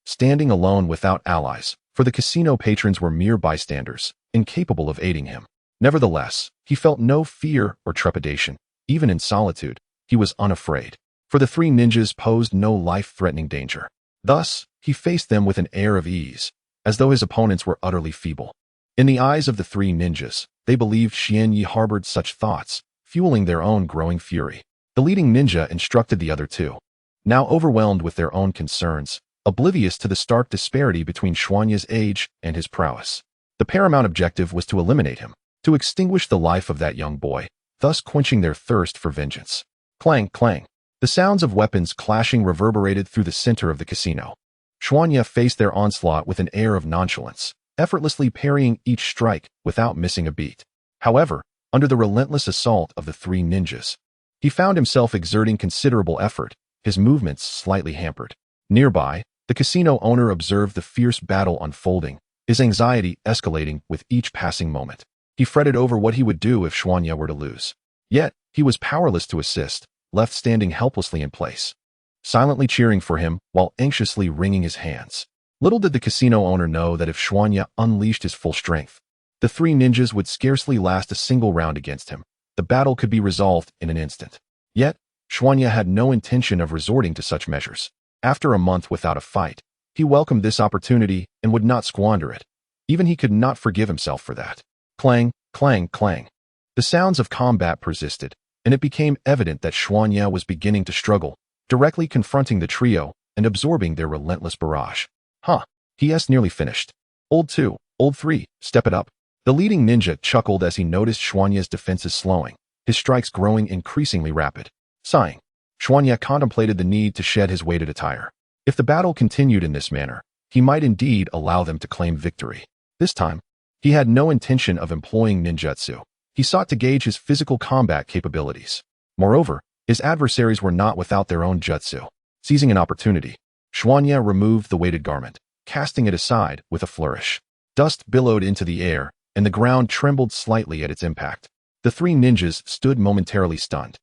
Standing alone without allies, for the casino patrons were mere bystanders, incapable of aiding him. Nevertheless, he felt no fear or trepidation. Even in solitude, he was unafraid, for the 3 ninjas posed no life-threatening danger. Thus, he faced them with an air of ease, as though his opponents were utterly feeble. In the eyes of the 3 ninjas, they believed Xianyi harbored such thoughts, fueling their own growing fury. The leading ninja instructed the other 2. Now overwhelmed with their own concerns, oblivious to the stark disparity between Xuanya's age and his prowess. The paramount objective was to eliminate him, to extinguish the life of that young boy, thus quenching their thirst for vengeance. Clang, clang. The sounds of weapons clashing reverberated through the center of the casino. Xuanya faced their onslaught with an air of nonchalance, effortlessly parrying each strike without missing a beat. However, under the relentless assault of the 3 ninjas, he found himself exerting considerable effort, his movements slightly hampered. Nearby, the casino owner observed the fierce battle unfolding, his anxiety escalating with each passing moment. He fretted over what he would do if Xuanya were to lose. Yet, he was powerless to assist, left standing helplessly in place, silently cheering for him while anxiously wringing his hands. Little did the casino owner know that if Xuanya unleashed his full strength, the 3 ninjas would scarcely last a single round against him. The battle could be resolved in an instant. Yet, Xuanya had no intention of resorting to such measures. After a month without a fight, he welcomed this opportunity and would not squander it. Even he could not forgive himself for that. Clang, clang, clang. The sounds of combat persisted, and it became evident that Xuanya was beginning to struggle, directly confronting the trio and absorbing their relentless barrage. Huh, he's nearly finished. Old 2, old 3, step it up. The leading ninja chuckled as he noticed Xuanya's defenses slowing, his strikes growing increasingly rapid. Sighing, Xuanya contemplated the need to shed his weighted attire. If the battle continued in this manner, he might indeed allow them to claim victory. This time, he had no intention of employing ninjutsu. He sought to gauge his physical combat capabilities. Moreover, his adversaries were not without their own jutsu. Seizing an opportunity, Xuanya removed the weighted garment, casting it aside with a flourish. Dust billowed into the air, and the ground trembled slightly at its impact. The 3 ninjas stood momentarily stunned,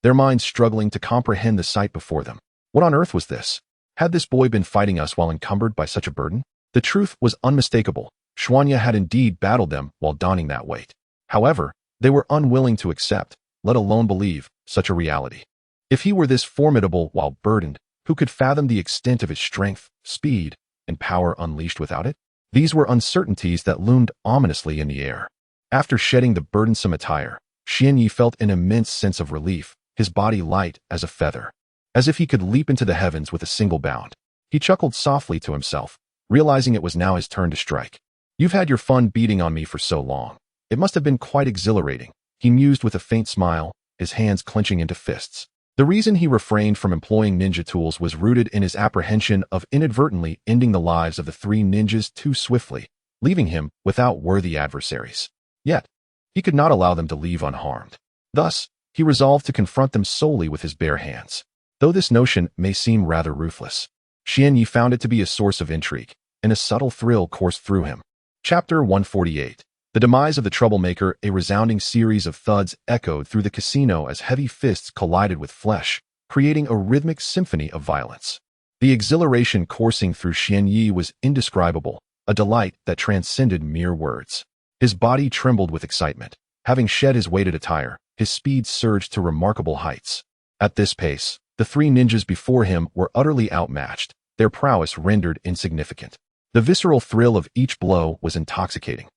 their minds struggling to comprehend the sight before them. What on earth was this? Had this boy been fighting us while encumbered by such a burden? The truth was unmistakable. Xuanya had indeed battled them while donning that weight. However, they were unwilling to accept, let alone believe, such a reality. If he were this formidable while burdened, who could fathom the extent of his strength, speed, and power unleashed without it? These were uncertainties that loomed ominously in the air. After shedding the burdensome attire, Xianyi felt an immense sense of relief, his body light as a feather, as if he could leap into the heavens with a single bound. He chuckled softly to himself, realizing it was now his turn to strike. You've had your fun beating on me for so long. It must have been quite exhilarating, he mused with a faint smile, his hands clenching into fists. The reason he refrained from employing ninja tools was rooted in his apprehension of inadvertently ending the lives of the 3 ninjas too swiftly, leaving him without worthy adversaries. Yet, he could not allow them to leave unharmed. Thus, he resolved to confront them solely with his bare hands. Though this notion may seem rather ruthless, Xianyi found it to be a source of intrigue, and a subtle thrill coursed through him. Chapter 148. The demise of the troublemaker. A resounding series of thuds echoed through the casino as heavy fists collided with flesh, creating a rhythmic symphony of violence. The exhilaration coursing through Xianyi was indescribable, a delight that transcended mere words. His body trembled with excitement. Having shed his weighted attire, his speed surged to remarkable heights. At this pace, the 3 ninjas before him were utterly outmatched, their prowess rendered insignificant. The visceral thrill of each blow was intoxicating,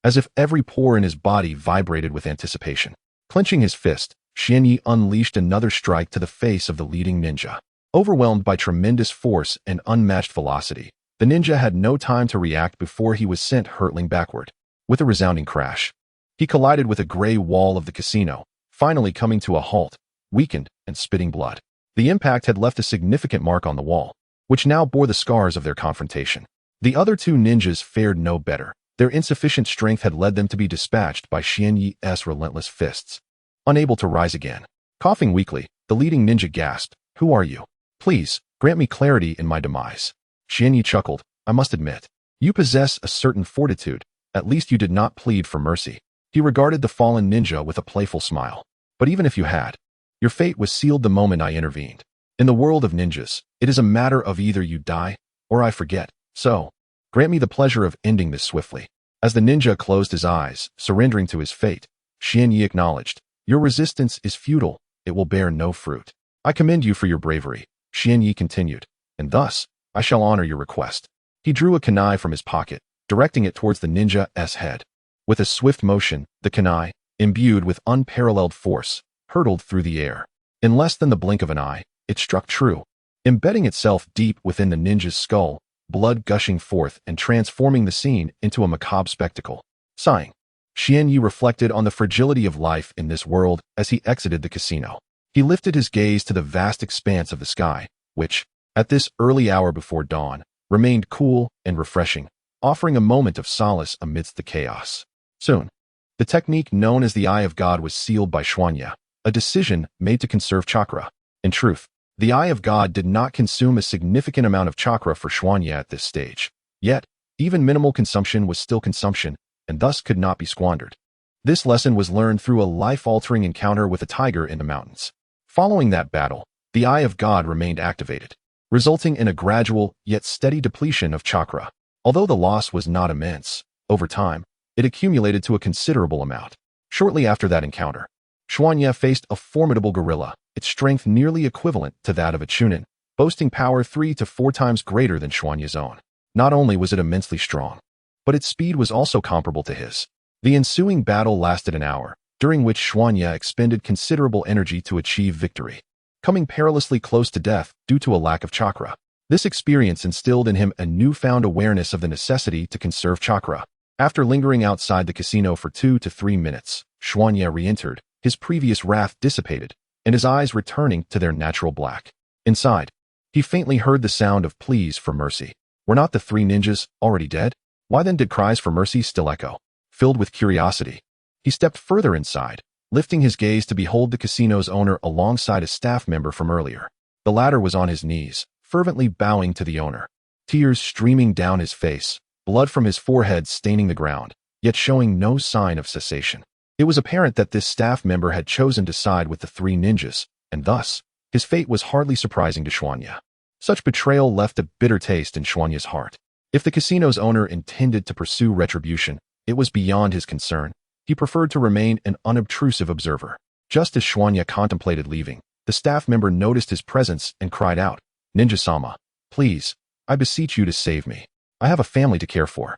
as if every pore in his body vibrated with anticipation. Clenching his fist, Xianyi unleashed another strike to the face of the leading ninja. Overwhelmed by tremendous force and unmatched velocity, the ninja had no time to react before he was sent hurtling backward. With a resounding crash, he collided with a gray wall of the casino, finally coming to a halt, weakened and spitting blood. The impact had left a significant mark on the wall, which now bore the scars of their confrontation. The other 2 ninjas fared no better. Their insufficient strength had led them to be dispatched by Xianyi's relentless fists. Unable to rise again, coughing weakly, the leading ninja gasped, "Who are you? Please, grant me clarity in my demise." Xianyi chuckled, "I must admit, you possess a certain fortitude, At least you did not plead for mercy. He regarded the fallen ninja with a playful smile. But even if you had, your fate was sealed the moment I intervened. In the world of ninjas, it is a matter of either you die or I forget. So, grant me the pleasure of ending this swiftly. As the ninja closed his eyes, surrendering to his fate, Xianyi acknowledged, your resistance is futile. It will bear no fruit. I commend you for your bravery, Xianyi continued, and thus, I shall honor your request. He drew a kunai from his pocket, directing it towards the ninja's head. With a swift motion, the kunai, imbued with unparalleled force, hurtled through the air. In less than the blink of an eye, it struck true, embedding itself deep within the ninja's skull, blood gushing forth and transforming the scene into a macabre spectacle. Sighing, Xianyi reflected on the fragility of life in this world as he exited the casino. He lifted his gaze to the vast expanse of the sky, which, at this early hour before dawn, remained cool and refreshing, offering a moment of solace amidst the chaos. Soon, the technique known as the Eye of God was sealed by Xuanya, a decision made to conserve chakra. In truth, the Eye of God did not consume a significant amount of chakra for Xuanya at this stage. Yet, even minimal consumption was still consumption, and thus could not be squandered. This lesson was learned through a life-altering encounter with a tiger in the mountains. Following that battle, the Eye of God remained activated, resulting in a gradual yet steady depletion of chakra. Although the loss was not immense, over time, it accumulated to a considerable amount. Shortly after that encounter, Xuanya faced a formidable gorilla, its strength nearly equivalent to that of a chunin, boasting power 3 to 4 times greater than Xuanya's own. Not only was it immensely strong, but its speed was also comparable to his. The ensuing battle lasted an hour, during which Xuanya expended considerable energy to achieve victory, coming perilously close to death due to a lack of chakra. This experience instilled in him a newfound awareness of the necessity to conserve chakra. After lingering outside the casino for 2 to 3 minutes, Xuanya re-entered, his previous wrath dissipated, and his eyes returning to their natural black. Inside, he faintly heard the sound of pleas for mercy. Were not the 3 ninjas already dead? Why then did cries for mercy still echo? Filled with curiosity, he stepped further inside, lifting his gaze to behold the casino's owner alongside a staff member from earlier. The latter was on his knees, fervently bowing to the owner, tears streaming down his face, blood from his forehead staining the ground, yet showing no sign of cessation. It was apparent that this staff member had chosen to side with the 3 ninjas, and thus, his fate was hardly surprising to Xuanya. Such betrayal left a bitter taste in Xuanya's heart. If the casino's owner intended to pursue retribution, it was beyond his concern. He preferred to remain an unobtrusive observer. Just as Xuanya contemplated leaving, the staff member noticed his presence and cried out, "Ninja-sama, please, I beseech you to save me. I have a family to care for.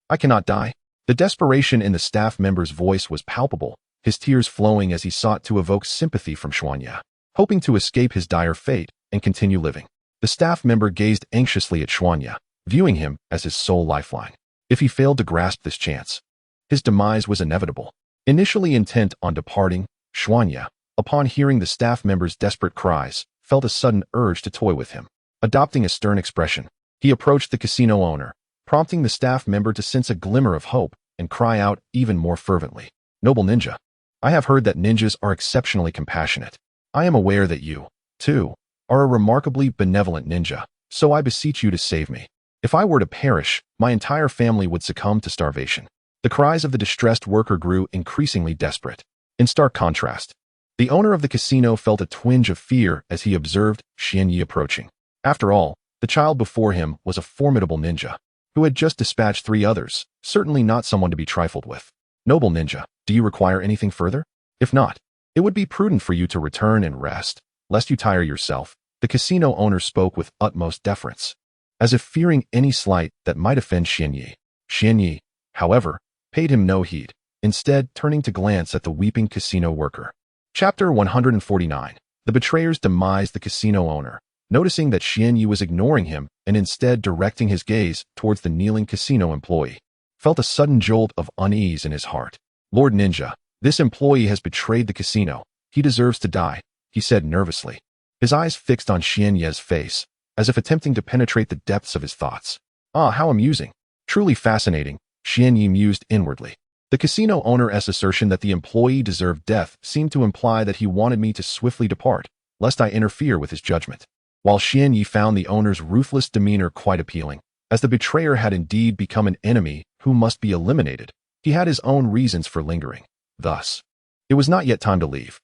I cannot die." The desperation in the staff member's voice was palpable, his tears flowing as he sought to evoke sympathy from Xuanya, hoping to escape his dire fate and continue living. The staff member gazed anxiously at Xuanya, viewing him as his sole lifeline. If he failed to grasp this chance, his demise was inevitable. Initially intent on departing, Xuanya, upon hearing the staff member's desperate cries, felt a sudden urge to toy with him. Adopting a stern expression, he approached the casino owner, prompting the staff member to sense a glimmer of hope and cry out even more fervently, "Noble ninja, I have heard that ninjas are exceptionally compassionate. I am aware that you, too, are a remarkably benevolent ninja, so I beseech you to save me. If I were to perish, my entire family would succumb to starvation." The cries of the distressed worker grew increasingly desperate. In stark contrast, the owner of the casino felt a twinge of fear as he observed Xianyi approaching. After all, the child before him was a formidable ninja, who had just dispatched 3 others, certainly not someone to be trifled with. "Noble ninja, do you require anything further? If not, it would be prudent for you to return and rest, lest you tire yourself." The casino owner spoke with utmost deference, as if fearing any slight that might offend Xianyi. Xianyi, however, paid him no heed, instead turning to glance at the weeping casino worker. Chapter 149. The betrayer's demise. The casino owner, noticing that Xianyi was ignoring him and instead directing his gaze towards the kneeling casino employee, felt a sudden jolt of unease in his heart. "Lord Ninja, this employee has betrayed the casino. He deserves to die," he said nervously, his eyes fixed on Xianyi's face, as if attempting to penetrate the depths of his thoughts. "Ah, how amusing. Truly fascinating," Xianyi mused inwardly. The casino owner's assertion that the employee deserved death seemed to imply that he wanted me to swiftly depart, lest I interfere with his judgment. While Xianyi found the owner's ruthless demeanor quite appealing, as the betrayer had indeed become an enemy who must be eliminated, he had his own reasons for lingering. Thus, it was not yet time to leave.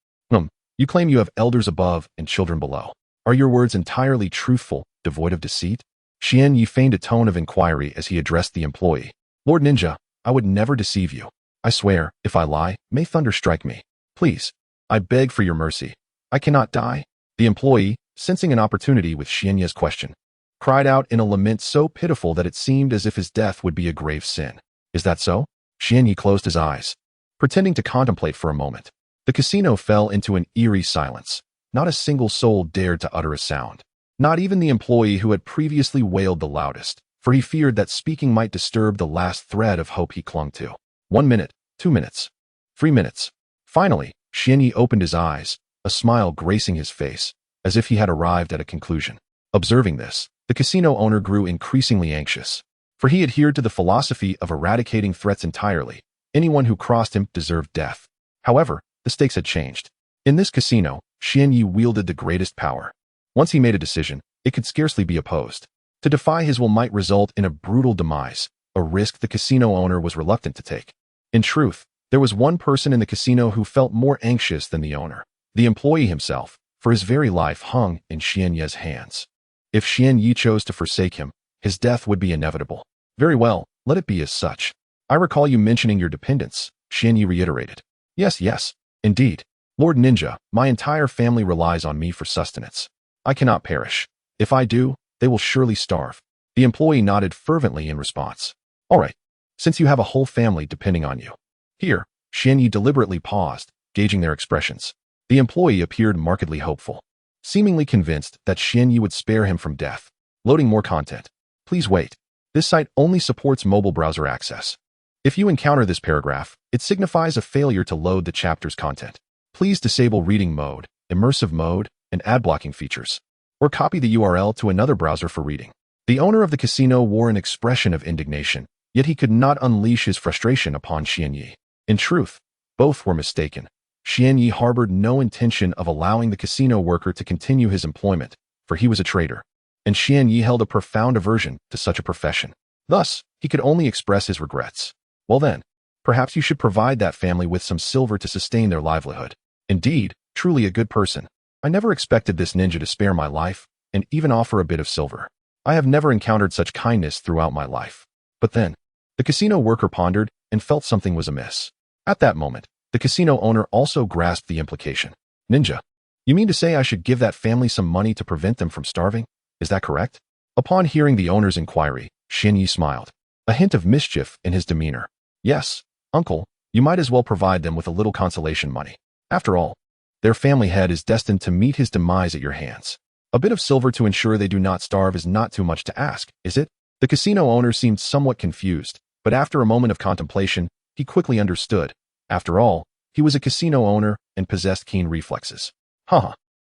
You claim you have elders above and children below. Are your words entirely truthful, devoid of deceit? Xian Yi feigned a tone of inquiry as he addressed the employee. Lord Ninja, I would never deceive you. I swear, if I lie, may thunder strike me. Please, I beg for your mercy. I cannot die. The employee, sensing an opportunity with Xian Yi's question, cried out in a lament so pitiful that it seemed as if his death would be a grave sin. Is that so? Xian Yi closed his eyes, pretending to contemplate for a moment. The casino fell into an eerie silence. Not a single soul dared to utter a sound. Not even the employee who had previously wailed the loudest, for he feared that speaking might disturb the last thread of hope he clung to. 1 minute, 2 minutes, 3 minutes. Finally, Xian Yi opened his eyes, a smile gracing his face, as if he had arrived at a conclusion. Observing this, the casino owner grew increasingly anxious, for he adhered to the philosophy of eradicating threats entirely. Anyone who crossed him deserved death. However, the stakes had changed. In this casino, Xian Yi wielded the greatest power. Once he made a decision, it could scarcely be opposed. To defy his will might result in a brutal demise, a risk the casino owner was reluctant to take. In truth, there was one person in the casino who felt more anxious than the owner. The employee himself, for his very life hung in Xian Yi's hands. If Xian Yi chose to forsake him, his death would be inevitable. Very well, let it be as such. I recall you mentioning your dependents, Xian Yi reiterated. Yes, indeed. Lord Ninja, my entire family relies on me for sustenance. I cannot perish. If I do, they will surely starve. The employee nodded fervently in response. All right, since you have a whole family depending on you. Here, Xian Yi deliberately paused, gauging their expressions. The employee appeared markedly hopeful, seemingly convinced that Xian Yi would spare him from death. Loading more content. Please wait. This site only supports mobile browser access. If you encounter this paragraph, it signifies a failure to load the chapter's content. Please disable reading mode, immersive mode, and ad blocking features, or copy the URL to another browser for reading. The owner of the casino wore an expression of indignation, yet he could not unleash his frustration upon Xian Yi. In truth, both were mistaken. Xian Yi harbored no intention of allowing the casino worker to continue his employment, for he was a traitor, and Xian Yi held a profound aversion to such a profession. Thus, he could only express his regrets. Well then, perhaps you should provide that family with some silver to sustain their livelihood. Indeed, truly a good person. I never expected this ninja to spare my life, and even offer a bit of silver. I have never encountered such kindness throughout my life. But then, the casino worker pondered and felt something was amiss. At that moment, the casino owner also grasped the implication. Ninja, you mean to say I should give that family some money to prevent them from starving? Is that correct? Upon hearing the owner's inquiry, Xian Yi smiled, a hint of mischief in his demeanor. Yes, uncle, you might as well provide them with a little consolation money. After all, their family head is destined to meet his demise at your hands. A bit of silver to ensure they do not starve is not too much to ask, is it? The casino owner seemed somewhat confused, but after a moment of contemplation, he quickly understood. After all, he was a casino owner and possessed keen reflexes.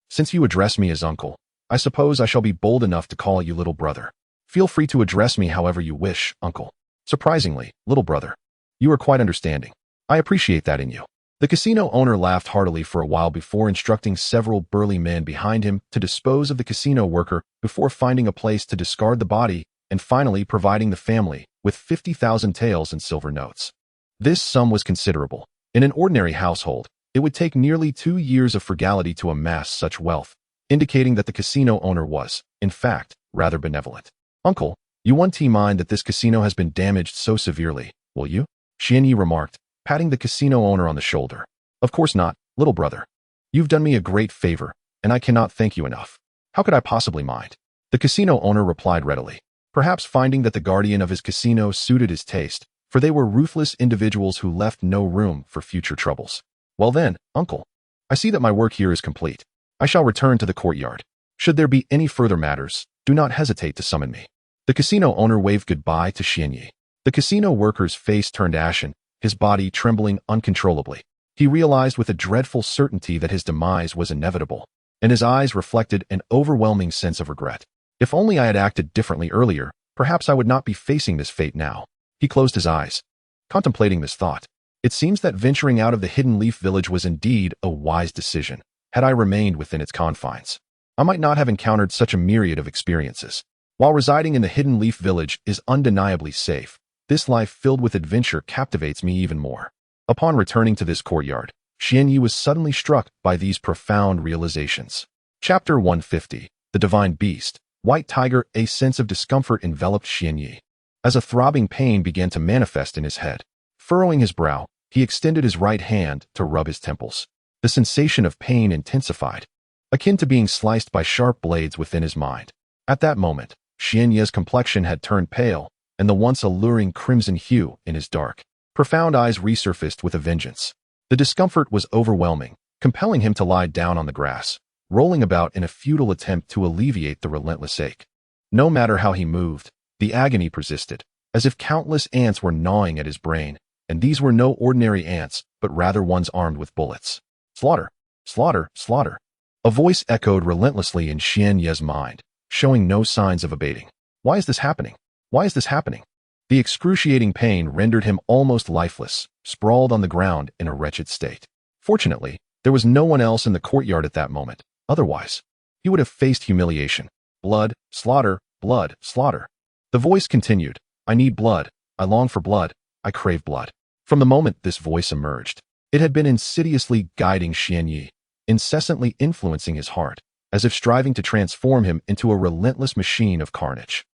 Since you address me as uncle, I suppose I shall be bold enough to call you little brother. Feel free to address me however you wish, uncle. Surprisingly, little brother, you are quite understanding. I appreciate that in you. The casino owner laughed heartily for a while before instructing several burly men behind him to dispose of the casino worker before finding a place to discard the body and finally providing the family with 50,000 taels in silver notes. This sum was considerable. In an ordinary household, it would take nearly 2 years of frugality to amass such wealth, indicating that the casino owner was, in fact, rather benevolent. Uncle, you won't mind that this casino has been damaged so severely, will you? Xian Yi remarked, patting the casino owner on the shoulder. Of course not, little brother. You've done me a great favor, and I cannot thank you enough. How could I possibly mind? The casino owner replied readily, perhaps finding that the guardian of his casino suited his taste, for they were ruthless individuals who left no room for future troubles. Well then, uncle, I see that my work here is complete. I shall return to the courtyard. Should there be any further matters, do not hesitate to summon me. The casino owner waved goodbye to Xian Yi. The casino worker's face turned ashen, his body trembling uncontrollably. He realized with a dreadful certainty that his demise was inevitable, and his eyes reflected an overwhelming sense of regret. If only I had acted differently earlier, perhaps I would not be facing this fate now. He closed his eyes, contemplating this thought. It seems that venturing out of the Hidden Leaf Village was indeed a wise decision. Had I remained within its confines, I might not have encountered such a myriad of experiences. While residing in the Hidden Leaf Village is undeniably safe, This life filled with adventure captivates me even more. Upon returning to this courtyard, Xianyi was suddenly struck by these profound realizations. Chapter 150. The Divine Beast. White Tiger. A sense of discomfort enveloped Xianyi, as a throbbing pain began to manifest in his head. Furrowing his brow, he extended his right hand to rub his temples. The sensation of pain intensified, akin to being sliced by sharp blades within his mind. At that moment, Xianyi's complexion had turned pale, and the once alluring crimson hue in his dark, profound eyes resurfaced with a vengeance. The discomfort was overwhelming, compelling him to lie down on the grass, rolling about in a futile attempt to alleviate the relentless ache. No matter how he moved, the agony persisted, as if countless ants were gnawing at his brain, and these were no ordinary ants, but rather ones armed with bullets. Slaughter! Slaughter! Slaughter! A voice echoed relentlessly in Xianyi's mind, showing no signs of abating. Why is this happening? Why is this happening? The excruciating pain rendered him almost lifeless, sprawled on the ground in a wretched state. Fortunately, there was no one else in the courtyard at that moment. Otherwise, he would have faced humiliation. Blood, slaughter, blood, slaughter. The voice continued, I need blood, I long for blood, I crave blood. From the moment this voice emerged, it had been insidiously guiding Xianyi, incessantly influencing his heart, as if striving to transform him into a relentless machine of carnage.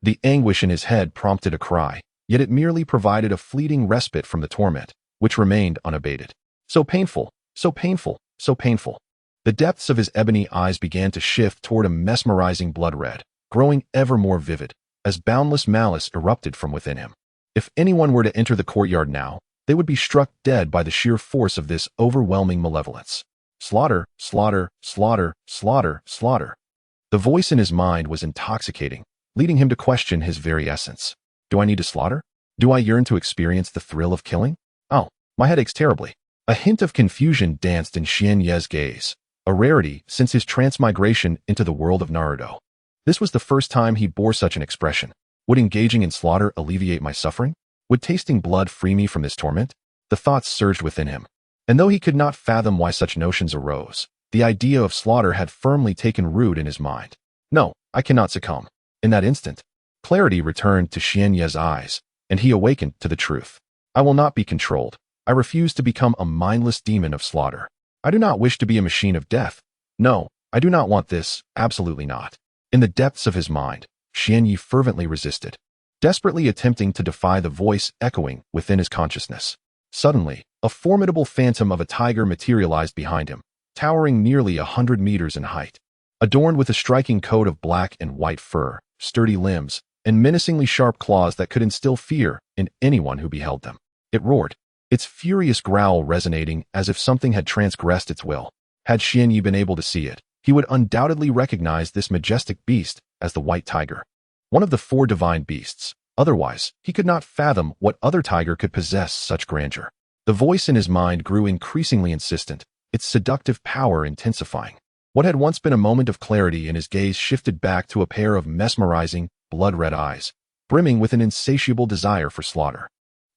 The anguish in his head prompted a cry, yet it merely provided a fleeting respite from the torment, which remained unabated. So painful, so painful, so painful. The depths of his ebony eyes began to shift toward a mesmerizing blood red, growing ever more vivid, as boundless malice erupted from within him. If anyone were to enter the courtyard now, they would be struck dead by the sheer force of this overwhelming malevolence. Slaughter, slaughter, slaughter, slaughter, slaughter. The voice in his mind was intoxicating, leading him to question his very essence. Do I need to slaughter? Do I yearn to experience the thrill of killing? Oh, my head aches terribly. A hint of confusion danced in Xianyi's gaze, a rarity since his transmigration into the world of Naruto. This was the first time he bore such an expression. Would engaging in slaughter alleviate my suffering? Would tasting blood free me from this torment? The thoughts surged within him. And though he could not fathom why such notions arose, the idea of slaughter had firmly taken root in his mind. No, I cannot succumb. In that instant, clarity returned to Xianyi's eyes, and he awakened to the truth. I will not be controlled. I refuse to become a mindless demon of slaughter. I do not wish to be a machine of death. No, I do not want this, absolutely not. In the depths of his mind, Xianyi fervently resisted, desperately attempting to defy the voice echoing within his consciousness. Suddenly, a formidable phantom of a tiger materialized behind him, towering nearly 100 meters in height. Adorned with a striking coat of black and white fur, sturdy limbs, and menacingly sharp claws that could instill fear in anyone who beheld them. It roared, its furious growl resonating as if something had transgressed its will. Had Xianyi been able to see it, he would undoubtedly recognize this majestic beast as the white tiger, one of the 4 divine beasts. Otherwise, he could not fathom what other tiger could possess such grandeur. The voice in his mind grew increasingly insistent, its seductive power intensifying. What had once been a moment of clarity in his gaze shifted back to a pair of mesmerizing, blood-red eyes, brimming with an insatiable desire for slaughter.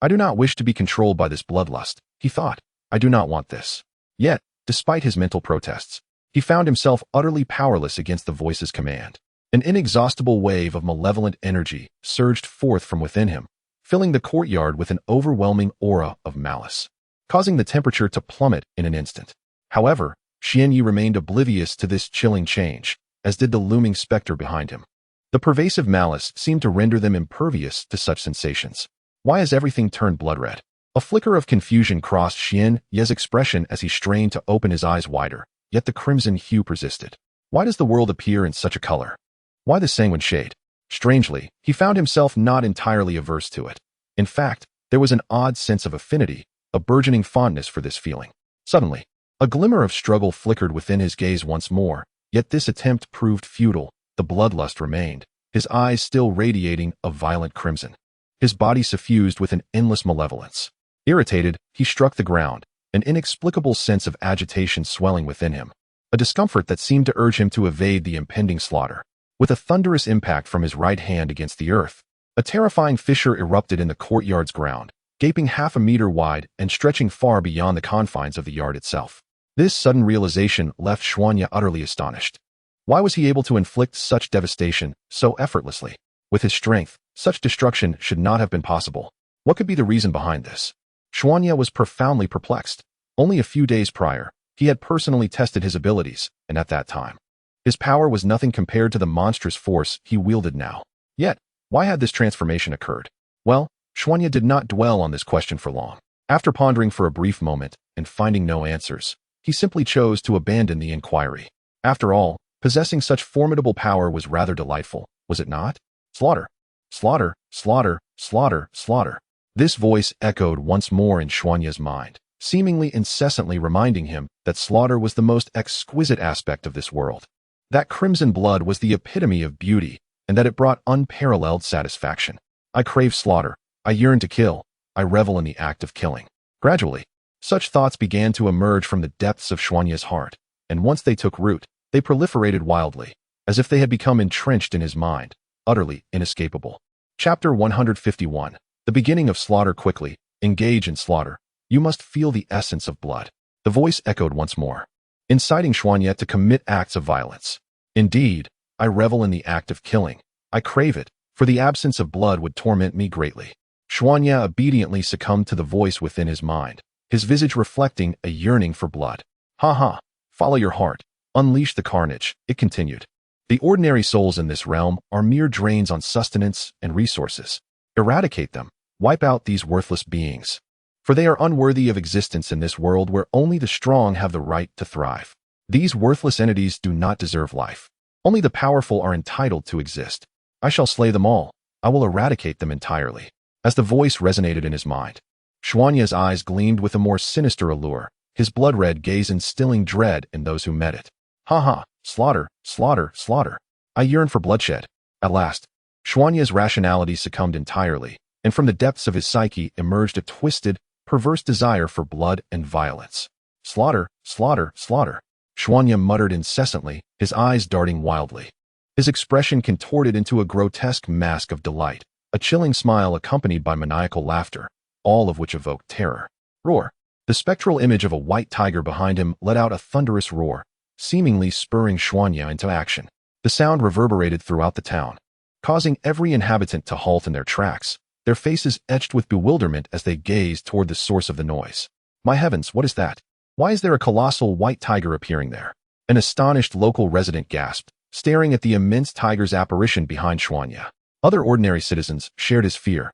I do not wish to be controlled by this bloodlust, he thought. I do not want this. Yet, despite his mental protests, he found himself utterly powerless against the voice's command. An inexhaustible wave of malevolent energy surged forth from within him, filling the courtyard with an overwhelming aura of malice, causing the temperature to plummet in an instant. However, Xianyi remained oblivious to this chilling change, as did the looming specter behind him. The pervasive malice seemed to render them impervious to such sensations. Why has everything turned blood-red? A flicker of confusion crossed Xianyi's expression as he strained to open his eyes wider, yet the crimson hue persisted. Why does the world appear in such a color? Why the sanguine shade? Strangely, he found himself not entirely averse to it. In fact, there was an odd sense of affinity, a burgeoning fondness for this feeling. Suddenly, a glimmer of struggle flickered within his gaze once more, yet this attempt proved futile. The bloodlust remained, his eyes still radiating a violent crimson, his body suffused with an endless malevolence. Irritated, he struck the ground, an inexplicable sense of agitation swelling within him, a discomfort that seemed to urge him to evade the impending slaughter. With a thunderous impact from his right hand against the earth, a terrifying fissure erupted in the courtyard's ground, gaping half a meter wide and stretching far beyond the confines of the yard itself. This sudden realization left Xianyi utterly astonished. Why was he able to inflict such devastation so effortlessly? With his strength, such destruction should not have been possible. What could be the reason behind this? Xuanya was profoundly perplexed. Only a few days prior, he had personally tested his abilities, and at that time, his power was nothing compared to the monstrous force he wielded now. Yet, why had this transformation occurred? Well, Xuanya did not dwell on this question for long. After pondering for a brief moment and finding no answers, he simply chose to abandon the inquiry. After all, possessing such formidable power was rather delightful, was it not? Slaughter. Slaughter, slaughter, slaughter, slaughter. This voice echoed once more in Xuanya's mind, seemingly incessantly reminding him that slaughter was the most exquisite aspect of this world. That crimson blood was the epitome of beauty, and that it brought unparalleled satisfaction. I crave slaughter. I yearn to kill. I revel in the act of killing. Gradually, such thoughts began to emerge from the depths of Xuanya's heart, and once they took root, they proliferated wildly, as if they had become entrenched in his mind, utterly inescapable. Chapter 151. The beginning of slaughter. Quickly, engage in slaughter. You must feel the essence of blood. The voice echoed once more, inciting Xuanya to commit acts of violence. Indeed, I revel in the act of killing. I crave it, for the absence of blood would torment me greatly. Xuanya obediently succumbed to the voice within his mind, his visage reflecting a yearning for blood. Ha ha, follow your heart. Unleash the carnage, it continued. The ordinary souls in this realm are mere drains on sustenance and resources. Eradicate them. Wipe out these worthless beings. For they are unworthy of existence in this world where only the strong have the right to thrive. These worthless entities do not deserve life. Only the powerful are entitled to exist. I shall slay them all. I will eradicate them entirely. As the voice resonated in his mind, Xuanya's eyes gleamed with a more sinister allure, his blood-red gaze instilling dread in those who met it. Ha ha, slaughter, slaughter, slaughter. I yearn for bloodshed. At last, Xuanya's rationality succumbed entirely, and from the depths of his psyche emerged a twisted, perverse desire for blood and violence. Slaughter, slaughter, slaughter. Xuanya muttered incessantly, his eyes darting wildly. His expression contorted into a grotesque mask of delight, a chilling smile accompanied by maniacal laughter, all of which evoked terror. Roar. The spectral image of a white tiger behind him let out a thunderous roar, seemingly spurring Xuanya into action. The sound reverberated throughout the town, causing every inhabitant to halt in their tracks, their faces etched with bewilderment as they gazed toward the source of the noise. My heavens, what is that? Why is there a colossal white tiger appearing there? An astonished local resident gasped, staring at the immense tiger's apparition behind Xuanya. Other ordinary citizens shared his fear,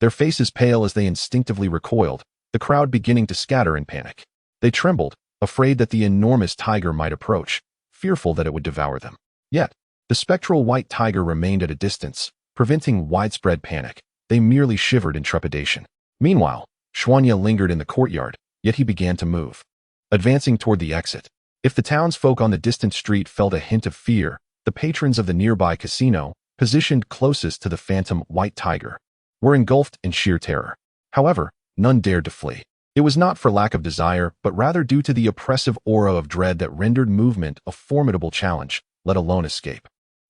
their faces pale as they instinctively recoiled, the crowd beginning to scatter in panic. They trembled, afraid that the enormous tiger might approach, fearful that it would devour them. Yet, the spectral white tiger remained at a distance, preventing widespread panic. They merely shivered in trepidation. Meanwhile, Xuanya lingered in the courtyard, yet he began to move, advancing toward the exit. If the townsfolk on the distant street felt a hint of fear, the patrons of the nearby casino, positioned closest to the phantom white tiger, were engulfed in sheer terror. However, none dared to flee. It was not for lack of desire, but rather due to the oppressive aura of dread that rendered movement a formidable challenge, let alone escape.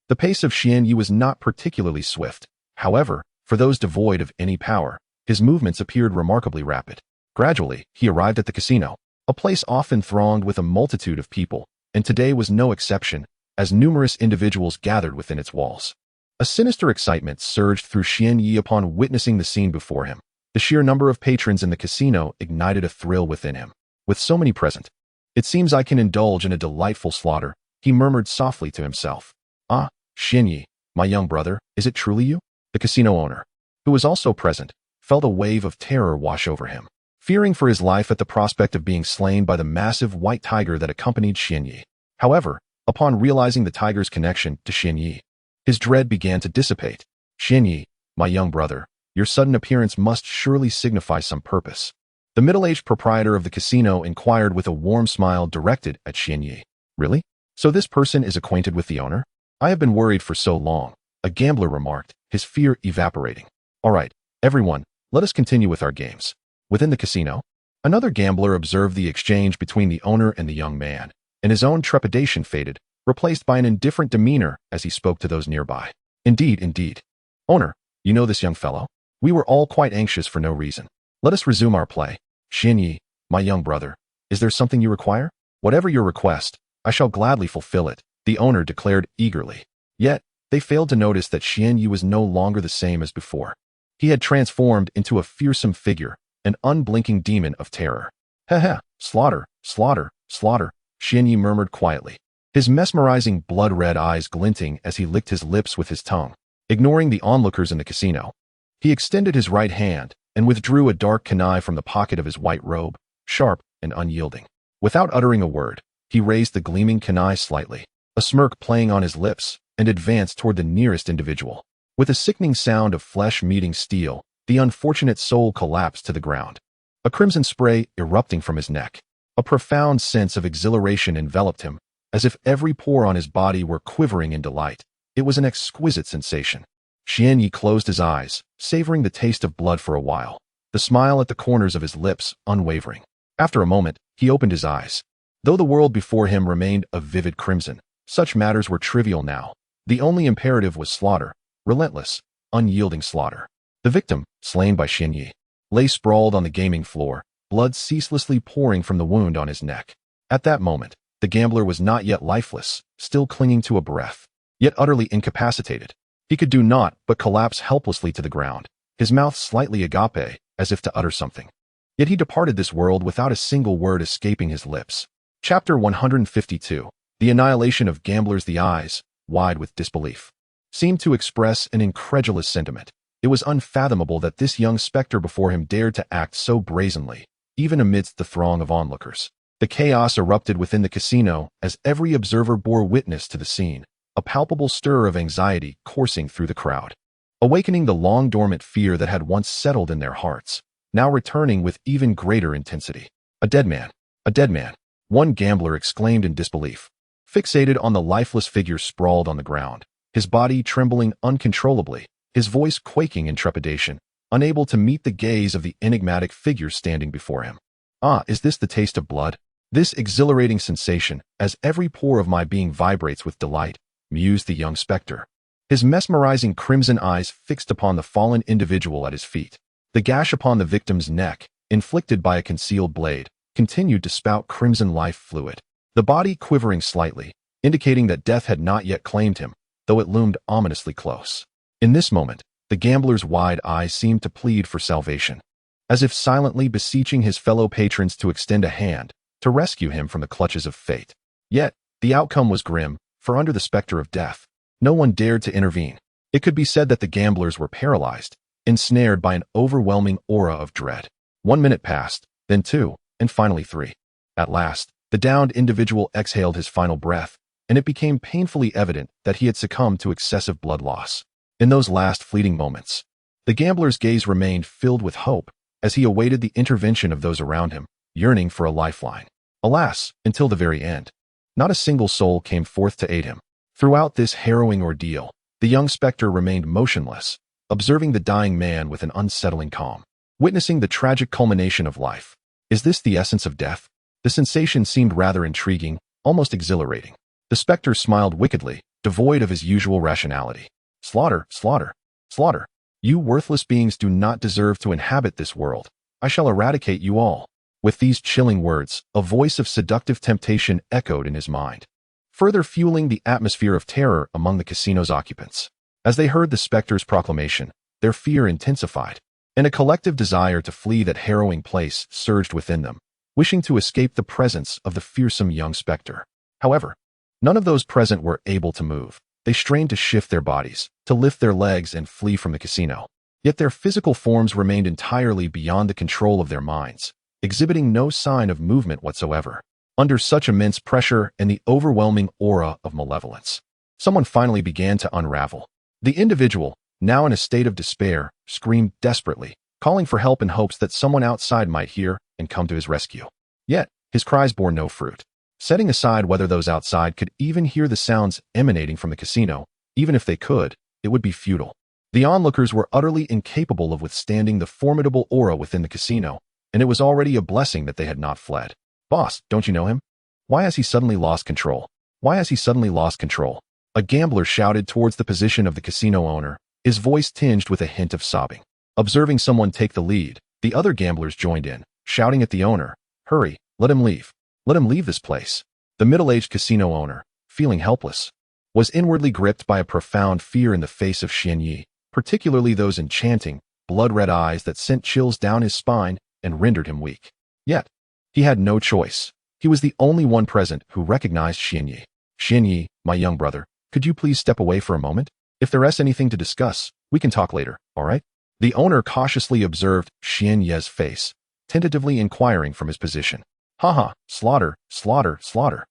The pace of Xian Yi was not particularly swift. However, for those devoid of any power, his movements appeared remarkably rapid. Gradually, he arrived at the casino, a place often thronged with a multitude of people, and today was no exception, as numerous individuals gathered within its walls. A sinister excitement surged through Xian Yi upon witnessing the scene before him. The sheer number of patrons in the casino ignited a thrill within him. With so many present, it seems I can indulge in a delightful slaughter, he murmured softly to himself. Ah, Xian Yi, my young brother, is it truly you? The casino owner, who was also present, felt a wave of terror wash over him, fearing for his life at the prospect of being slain by the massive white tiger that accompanied Xian Yi. However, upon realizing the tiger's connection to Xian Yi, his dread began to dissipate. Xian Yi, my young brother, your sudden appearance must surely signify some purpose. The middle-aged proprietor of the casino inquired with a warm smile directed at Xian Yi. Really? So this person is acquainted with the owner? I have been worried for so long, a gambler remarked, his fear evaporating. All right, everyone, let us continue with our games. Within the casino, another gambler observed the exchange between the owner and the young man, and his own trepidation faded, replaced by an indifferent demeanor as he spoke to those nearby. Indeed, indeed. Owner, you know this young fellow? We were all quite anxious for no reason. Let us resume our play. Xian Yi, my young brother, is there something you require? Whatever your request, I shall gladly fulfill it, the owner declared eagerly. Yet, they failed to notice that Xianyu was no longer the same as before. He had transformed into a fearsome figure, an unblinking demon of terror. Heh, slaughter, slaughter, slaughter, Xianyu murmured quietly, his mesmerizing blood-red eyes glinting as he licked his lips with his tongue, ignoring the onlookers in the casino. He extended his right hand and withdrew a dark kunai from the pocket of his white robe, sharp and unyielding. Without uttering a word, he raised the gleaming kunai slightly, a smirk playing on his lips, and advanced toward the nearest individual. With a sickening sound of flesh meeting steel, the unfortunate soul collapsed to the ground, a crimson spray erupting from his neck. A profound sense of exhilaration enveloped him, as if every pore on his body were quivering in delight. It was an exquisite sensation. Xianyu closed his eyes, savoring the taste of blood for a while, the smile at the corners of his lips unwavering. After a moment, he opened his eyes. Though the world before him remained a vivid crimson, such matters were trivial now. The only imperative was slaughter, relentless, unyielding slaughter. The victim, slain by Xianyu, lay sprawled on the gaming floor, blood ceaselessly pouring from the wound on his neck. At that moment, the gambler was not yet lifeless, still clinging to a breath, yet utterly incapacitated. He could do naught but collapse helplessly to the ground, his mouth slightly agape, as if to utter something. Yet he departed this world without a single word escaping his lips. Chapter 152. The annihilation of gamblers. The eyes, wide with disbelief, seemed to express an incredulous sentiment. It was unfathomable that this young specter before him dared to act so brazenly, even amidst the throng of onlookers. The chaos erupted within the casino as every observer bore witness to the scene, a palpable stir of anxiety coursing through the crowd, awakening the long-dormant fear that had once settled in their hearts, now returning with even greater intensity. A dead man! A dead man! One gambler exclaimed in disbelief, fixated on the lifeless figure sprawled on the ground, his body trembling uncontrollably, his voice quaking in trepidation, unable to meet the gaze of the enigmatic figure standing before him. Ah, is this the taste of blood? This exhilarating sensation, as every pore of my being vibrates with delight, mused the young spectre, his mesmerizing crimson eyes fixed upon the fallen individual at his feet. The gash upon the victim's neck, inflicted by a concealed blade, continued to spout crimson life fluid, the body quivering slightly, indicating that death had not yet claimed him, though it loomed ominously close. In this moment, the gambler's wide eyes seemed to plead for salvation, as if silently beseeching his fellow patrons to extend a hand, to rescue him from the clutches of fate. Yet, the outcome was grim, for under the specter of death, no one dared to intervene. It could be said that the gamblers were paralyzed, ensnared by an overwhelming aura of dread. 1 minute passed, then 2, and finally 3. At last, the downed individual exhaled his final breath, and it became painfully evident that he had succumbed to excessive blood loss. In those last fleeting moments, the gambler's gaze remained filled with hope as he awaited the intervention of those around him, yearning for a lifeline. Alas, until the very end, not a single soul came forth to aid him. Throughout this harrowing ordeal, the young spectre remained motionless, observing the dying man with an unsettling calm, witnessing the tragic culmination of life. Is this the essence of death? The sensation seemed rather intriguing, almost exhilarating. The spectre smiled wickedly, devoid of his usual rationality. Slaughter, slaughter, slaughter. You worthless beings do not deserve to inhabit this world. I shall eradicate you all. With these chilling words, a voice of seductive temptation echoed in his mind, further fueling the atmosphere of terror among the casino's occupants. As they heard the spectre's proclamation, their fear intensified, and a collective desire to flee that harrowing place surged within them, wishing to escape the presence of the fearsome young spectre. However, none of those present were able to move. They strained to shift their bodies, to lift their legs and flee from the casino. Yet their physical forms remained entirely beyond the control of their minds, exhibiting no sign of movement whatsoever. Under such immense pressure and the overwhelming aura of malevolence, someone finally began to unravel. The individual, now in a state of despair, screamed desperately, calling for help in hopes that someone outside might hear and come to his rescue. Yet, his cries bore no fruit. Setting aside whether those outside could even hear the sounds emanating from the casino, even if they could, it would be futile. The onlookers were utterly incapable of withstanding the formidable aura within the casino, and it was already a blessing that they had not fled. Boss, don't you know him? Why has he suddenly lost control? Why has he suddenly lost control? A gambler shouted towards the position of the casino owner, his voice tinged with a hint of sobbing. Observing someone take the lead, the other gamblers joined in, shouting at the owner, "Hurry, let him leave. Let him leave this place." The middle-aged casino owner, feeling helpless, was inwardly gripped by a profound fear in the face of Xianyi, particularly those enchanting, blood-red eyes that sent chills down his spine and rendered him weak. Yet, he had no choice. He was the only one present who recognized Xianyi. Xianyi, my young brother, could you please step away for a moment? If there is anything to discuss, we can talk later, all right? The owner cautiously observed Xianyi's face, tentatively inquiring from his position. Haha, slaughter, slaughter, slaughter.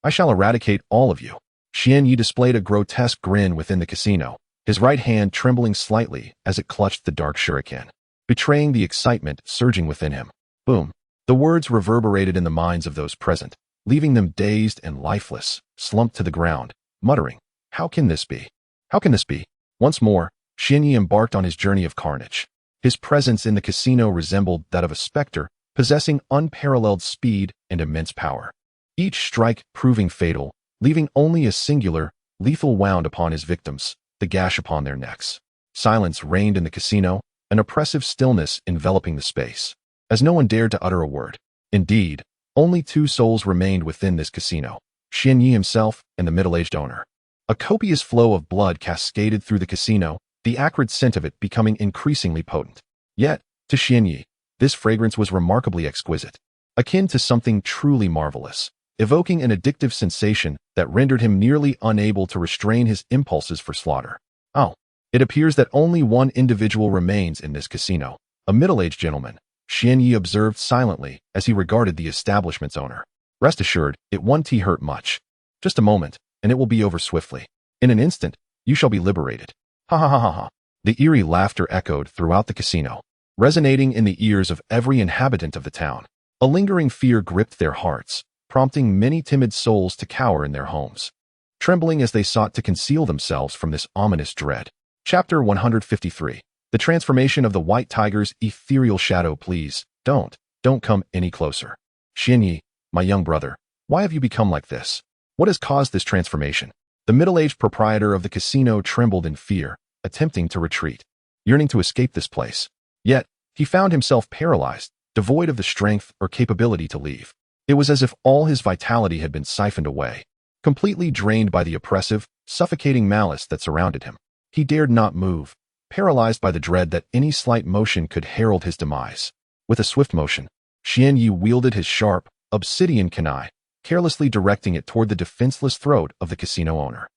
I shall eradicate all of you. Xianyi displayed a grotesque grin within the casino, his right hand trembling slightly as it clutched the dark shuriken, betraying the excitement surging within him. Boom. The words reverberated in the minds of those present, leaving them dazed and lifeless, slumped to the ground, muttering, how can this be? How can this be? Once more, Xianyi embarked on his journey of carnage. His presence in the casino resembled that of a specter, possessing unparalleled speed and immense power. Each strike proving fatal, leaving only a singular, lethal wound upon his victims, the gash upon their necks. Silence reigned in the casino, an oppressive stillness enveloping the space, as no one dared to utter a word. Indeed, only two souls remained within this casino, Xianyi himself and the middle-aged owner. A copious flow of blood cascaded through the casino, the acrid scent of it becoming increasingly potent. Yet, to Xianyi, this fragrance was remarkably exquisite, akin to something truly marvelous, evoking an addictive sensation that rendered him nearly unable to restrain his impulses for slaughter. Oh, it appears that only one individual remains in this casino, a middle-aged gentleman, Xianyi observed silently as he regarded the establishment's owner. Rest assured, it won't hurt much. Just a moment, and it will be over swiftly. In an instant, you shall be liberated. Ha ha ha ha ha. The eerie laughter echoed throughout the casino, resonating in the ears of every inhabitant of the town. A lingering fear gripped their hearts, prompting many timid souls to cower in their homes, trembling as they sought to conceal themselves from this ominous dread. Chapter 153. The transformation of the white tiger's ethereal shadow. Please, don't come any closer. Xianyi, my young brother, why have you become like this? What has caused this transformation? The middle-aged proprietor of the casino trembled in fear, attempting to retreat, yearning to escape this place. Yet, he found himself paralyzed, devoid of the strength or capability to leave. It was as if all his vitality had been siphoned away, completely drained by the oppressive, suffocating malice that surrounded him. He dared not move, paralyzed by the dread that any slight motion could herald his demise. With a swift motion, Xianyi wielded his sharp, obsidian kunai, carelessly directing it toward the defenseless throat of the casino owner.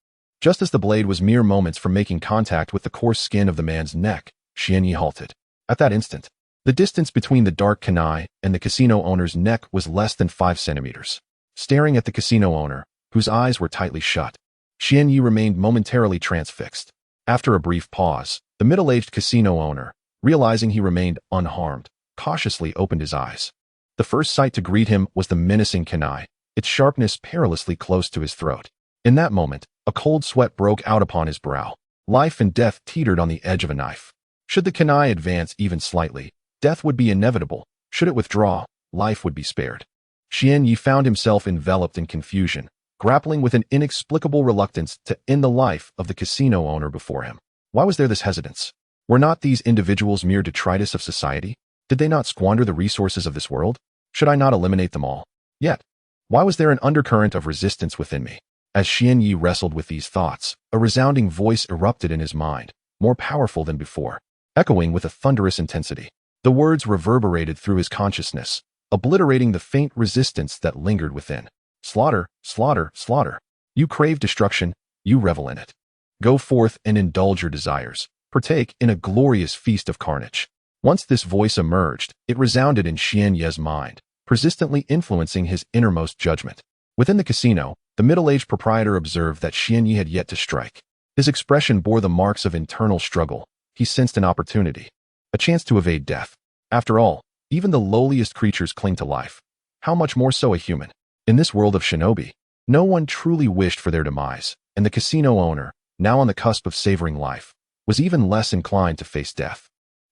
Just as the blade was mere moments from making contact with the coarse skin of the man's neck, Xianyi halted. At that instant, the distance between the dark kunai and the casino owner's neck was less than 5 centimeters. Staring at the casino owner, whose eyes were tightly shut, Xianyi remained momentarily transfixed. After a brief pause, the middle-aged casino owner, realizing he remained unharmed, cautiously opened his eyes. The first sight to greet him was the menacing kunai, its sharpness perilously close to his throat. In that moment, a cold sweat broke out upon his brow. Life and death teetered on the edge of a knife. Should the kunai advance even slightly, death would be inevitable. Should it withdraw, life would be spared. Xianyi found himself enveloped in confusion, grappling with an inexplicable reluctance to end the life of the casino owner before him. Why was there this hesitance? Were not these individuals mere detritus of society? Did they not squander the resources of this world? Should I not eliminate them all? Yet, why was there an undercurrent of resistance within me? As Xianyi wrestled with these thoughts, a resounding voice erupted in his mind, more powerful than before, echoing with a thunderous intensity. The words reverberated through his consciousness, obliterating the faint resistance that lingered within. Slaughter, slaughter, slaughter. You crave destruction, you revel in it. Go forth and indulge your desires. Partake in a glorious feast of carnage. Once this voice emerged, it resounded in Xianyi's mind, persistently influencing his innermost judgment. Within the casino, the middle-aged proprietor observed that Xianyi had yet to strike. His expression bore the marks of internal struggle. He sensed an opportunity, a chance to evade death. After all, even the lowliest creatures cling to life. How much more so a human? In this world of shinobi, no one truly wished for their demise, and the casino owner, now on the cusp of savoring life, was even less inclined to face death.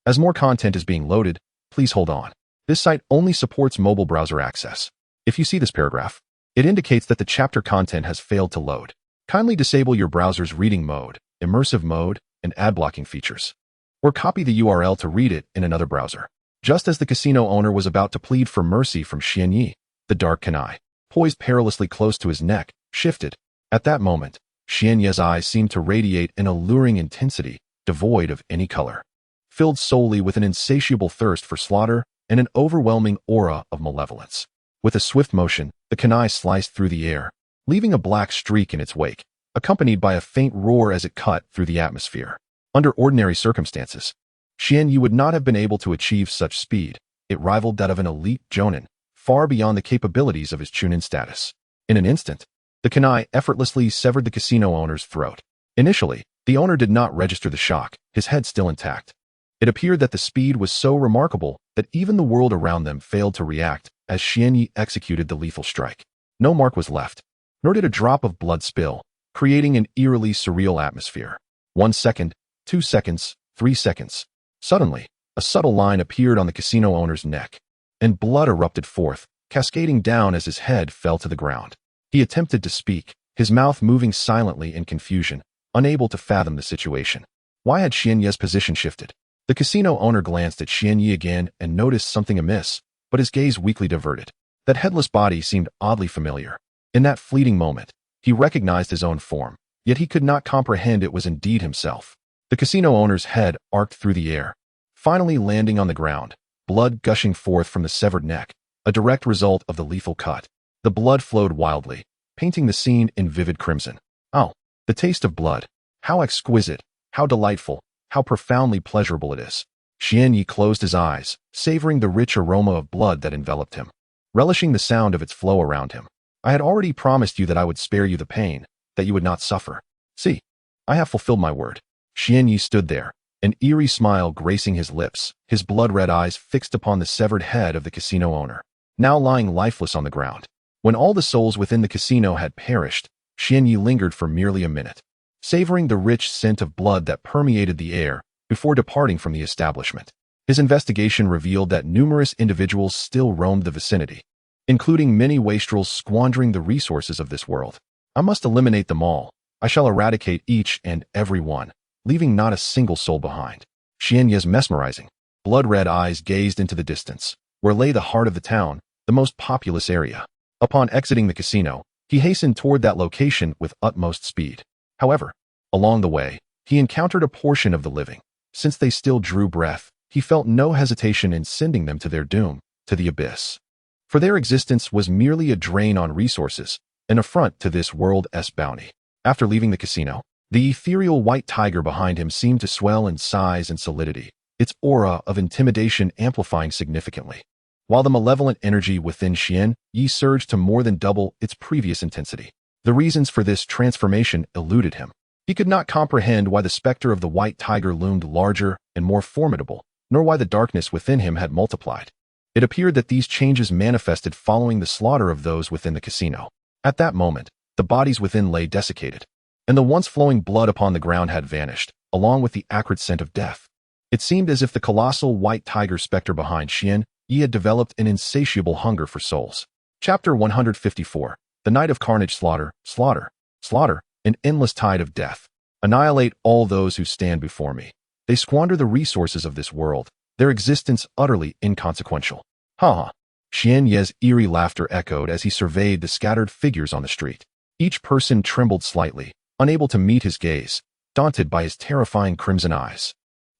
As more content is being loaded, please hold on. This site only supports mobile browser access. If you see this paragraph, it indicates that the chapter content has failed to load. Kindly disable your browser's reading mode, immersive mode, and ad blocking features. Or copy the URL to read it in another browser. Just as the casino owner was about to plead for mercy from Xianyi, the dark kunai, poised perilously close to his neck, shifted. At that moment, Xianye's eyes seemed to radiate an alluring intensity, devoid of any color, filled solely with an insatiable thirst for slaughter and an overwhelming aura of malevolence. With a swift motion, the kunai sliced through the air, leaving a black streak in its wake, accompanied by a faint roar as it cut through the atmosphere. Under ordinary circumstances, Xianyi would not have been able to achieve such speed. It rivaled that of an elite jonin, far beyond the capabilities of his chunin status. In an instant, the kunai effortlessly severed the casino owner's throat. Initially, the owner did not register the shock, his head still intact. It appeared that the speed was so remarkable that even the world around them failed to react as Xianyi executed the lethal strike. No mark was left, nor did a drop of blood spill, creating an eerily surreal atmosphere. 1 second, 2 seconds, 3 seconds. Suddenly, a subtle line appeared on the casino owner's neck, and blood erupted forth, cascading down as his head fell to the ground. He attempted to speak, his mouth moving silently in confusion, unable to fathom the situation. Why had Xianye's position shifted? The casino owner glanced at Xianyi again and noticed something amiss, but his gaze weakly diverted. That headless body seemed oddly familiar. In that fleeting moment, he recognized his own form, yet he could not comprehend it was indeed himself. The casino owner's head arced through the air, finally landing on the ground, blood gushing forth from the severed neck, a direct result of the lethal cut. The blood flowed wildly, painting the scene in vivid crimson. Oh, the taste of blood. How exquisite, how delightful, how profoundly pleasurable it is. Xianyi closed his eyes, savoring the rich aroma of blood that enveloped him, relishing the sound of its flow around him. I had already promised you that I would spare you the pain, that you would not suffer. See, I have fulfilled my word. Xianyi stood there, an eerie smile gracing his lips, his blood-red eyes fixed upon the severed head of the casino owner, now lying lifeless on the ground. When all the souls within the casino had perished, Xianyi lingered for merely a minute, savoring the rich scent of blood that permeated the air before departing from the establishment. His investigation revealed that numerous individuals still roamed the vicinity, including many wastrels squandering the resources of this world. I must eliminate them all. I shall eradicate each and every one, leaving not a single soul behind. Xianye's mesmerizing, blood-red eyes gazed into the distance, where lay the heart of the town, the most populous area. Upon exiting the casino, he hastened toward that location with utmost speed. However, along the way, he encountered a portion of the living. Since they still drew breath, he felt no hesitation in sending them to their doom, to the abyss. For their existence was merely a drain on resources, an affront to this world's bounty. After leaving the casino, the ethereal white tiger behind him seemed to swell in size and solidity, its aura of intimidation amplifying significantly. While the malevolent energy within Xianyi surged to more than double its previous intensity. The reasons for this transformation eluded him. He could not comprehend why the specter of the white tiger loomed larger and more formidable, nor why the darkness within him had multiplied. It appeared that these changes manifested following the slaughter of those within the casino. At that moment, the bodies within lay desiccated, and the once flowing blood upon the ground had vanished, along with the acrid scent of death. It seemed as if the colossal white tiger specter behind Xianyi had developed an insatiable hunger for souls. Chapter 154. The night of carnage. Slaughter, slaughter, slaughter, an endless tide of death. Annihilate all those who stand before me. They squander the resources of this world, their existence utterly inconsequential. Ha ha. Xianye's eerie laughter echoed as he surveyed the scattered figures on the street. Each person trembled slightly, unable to meet his gaze, daunted by his terrifying crimson eyes.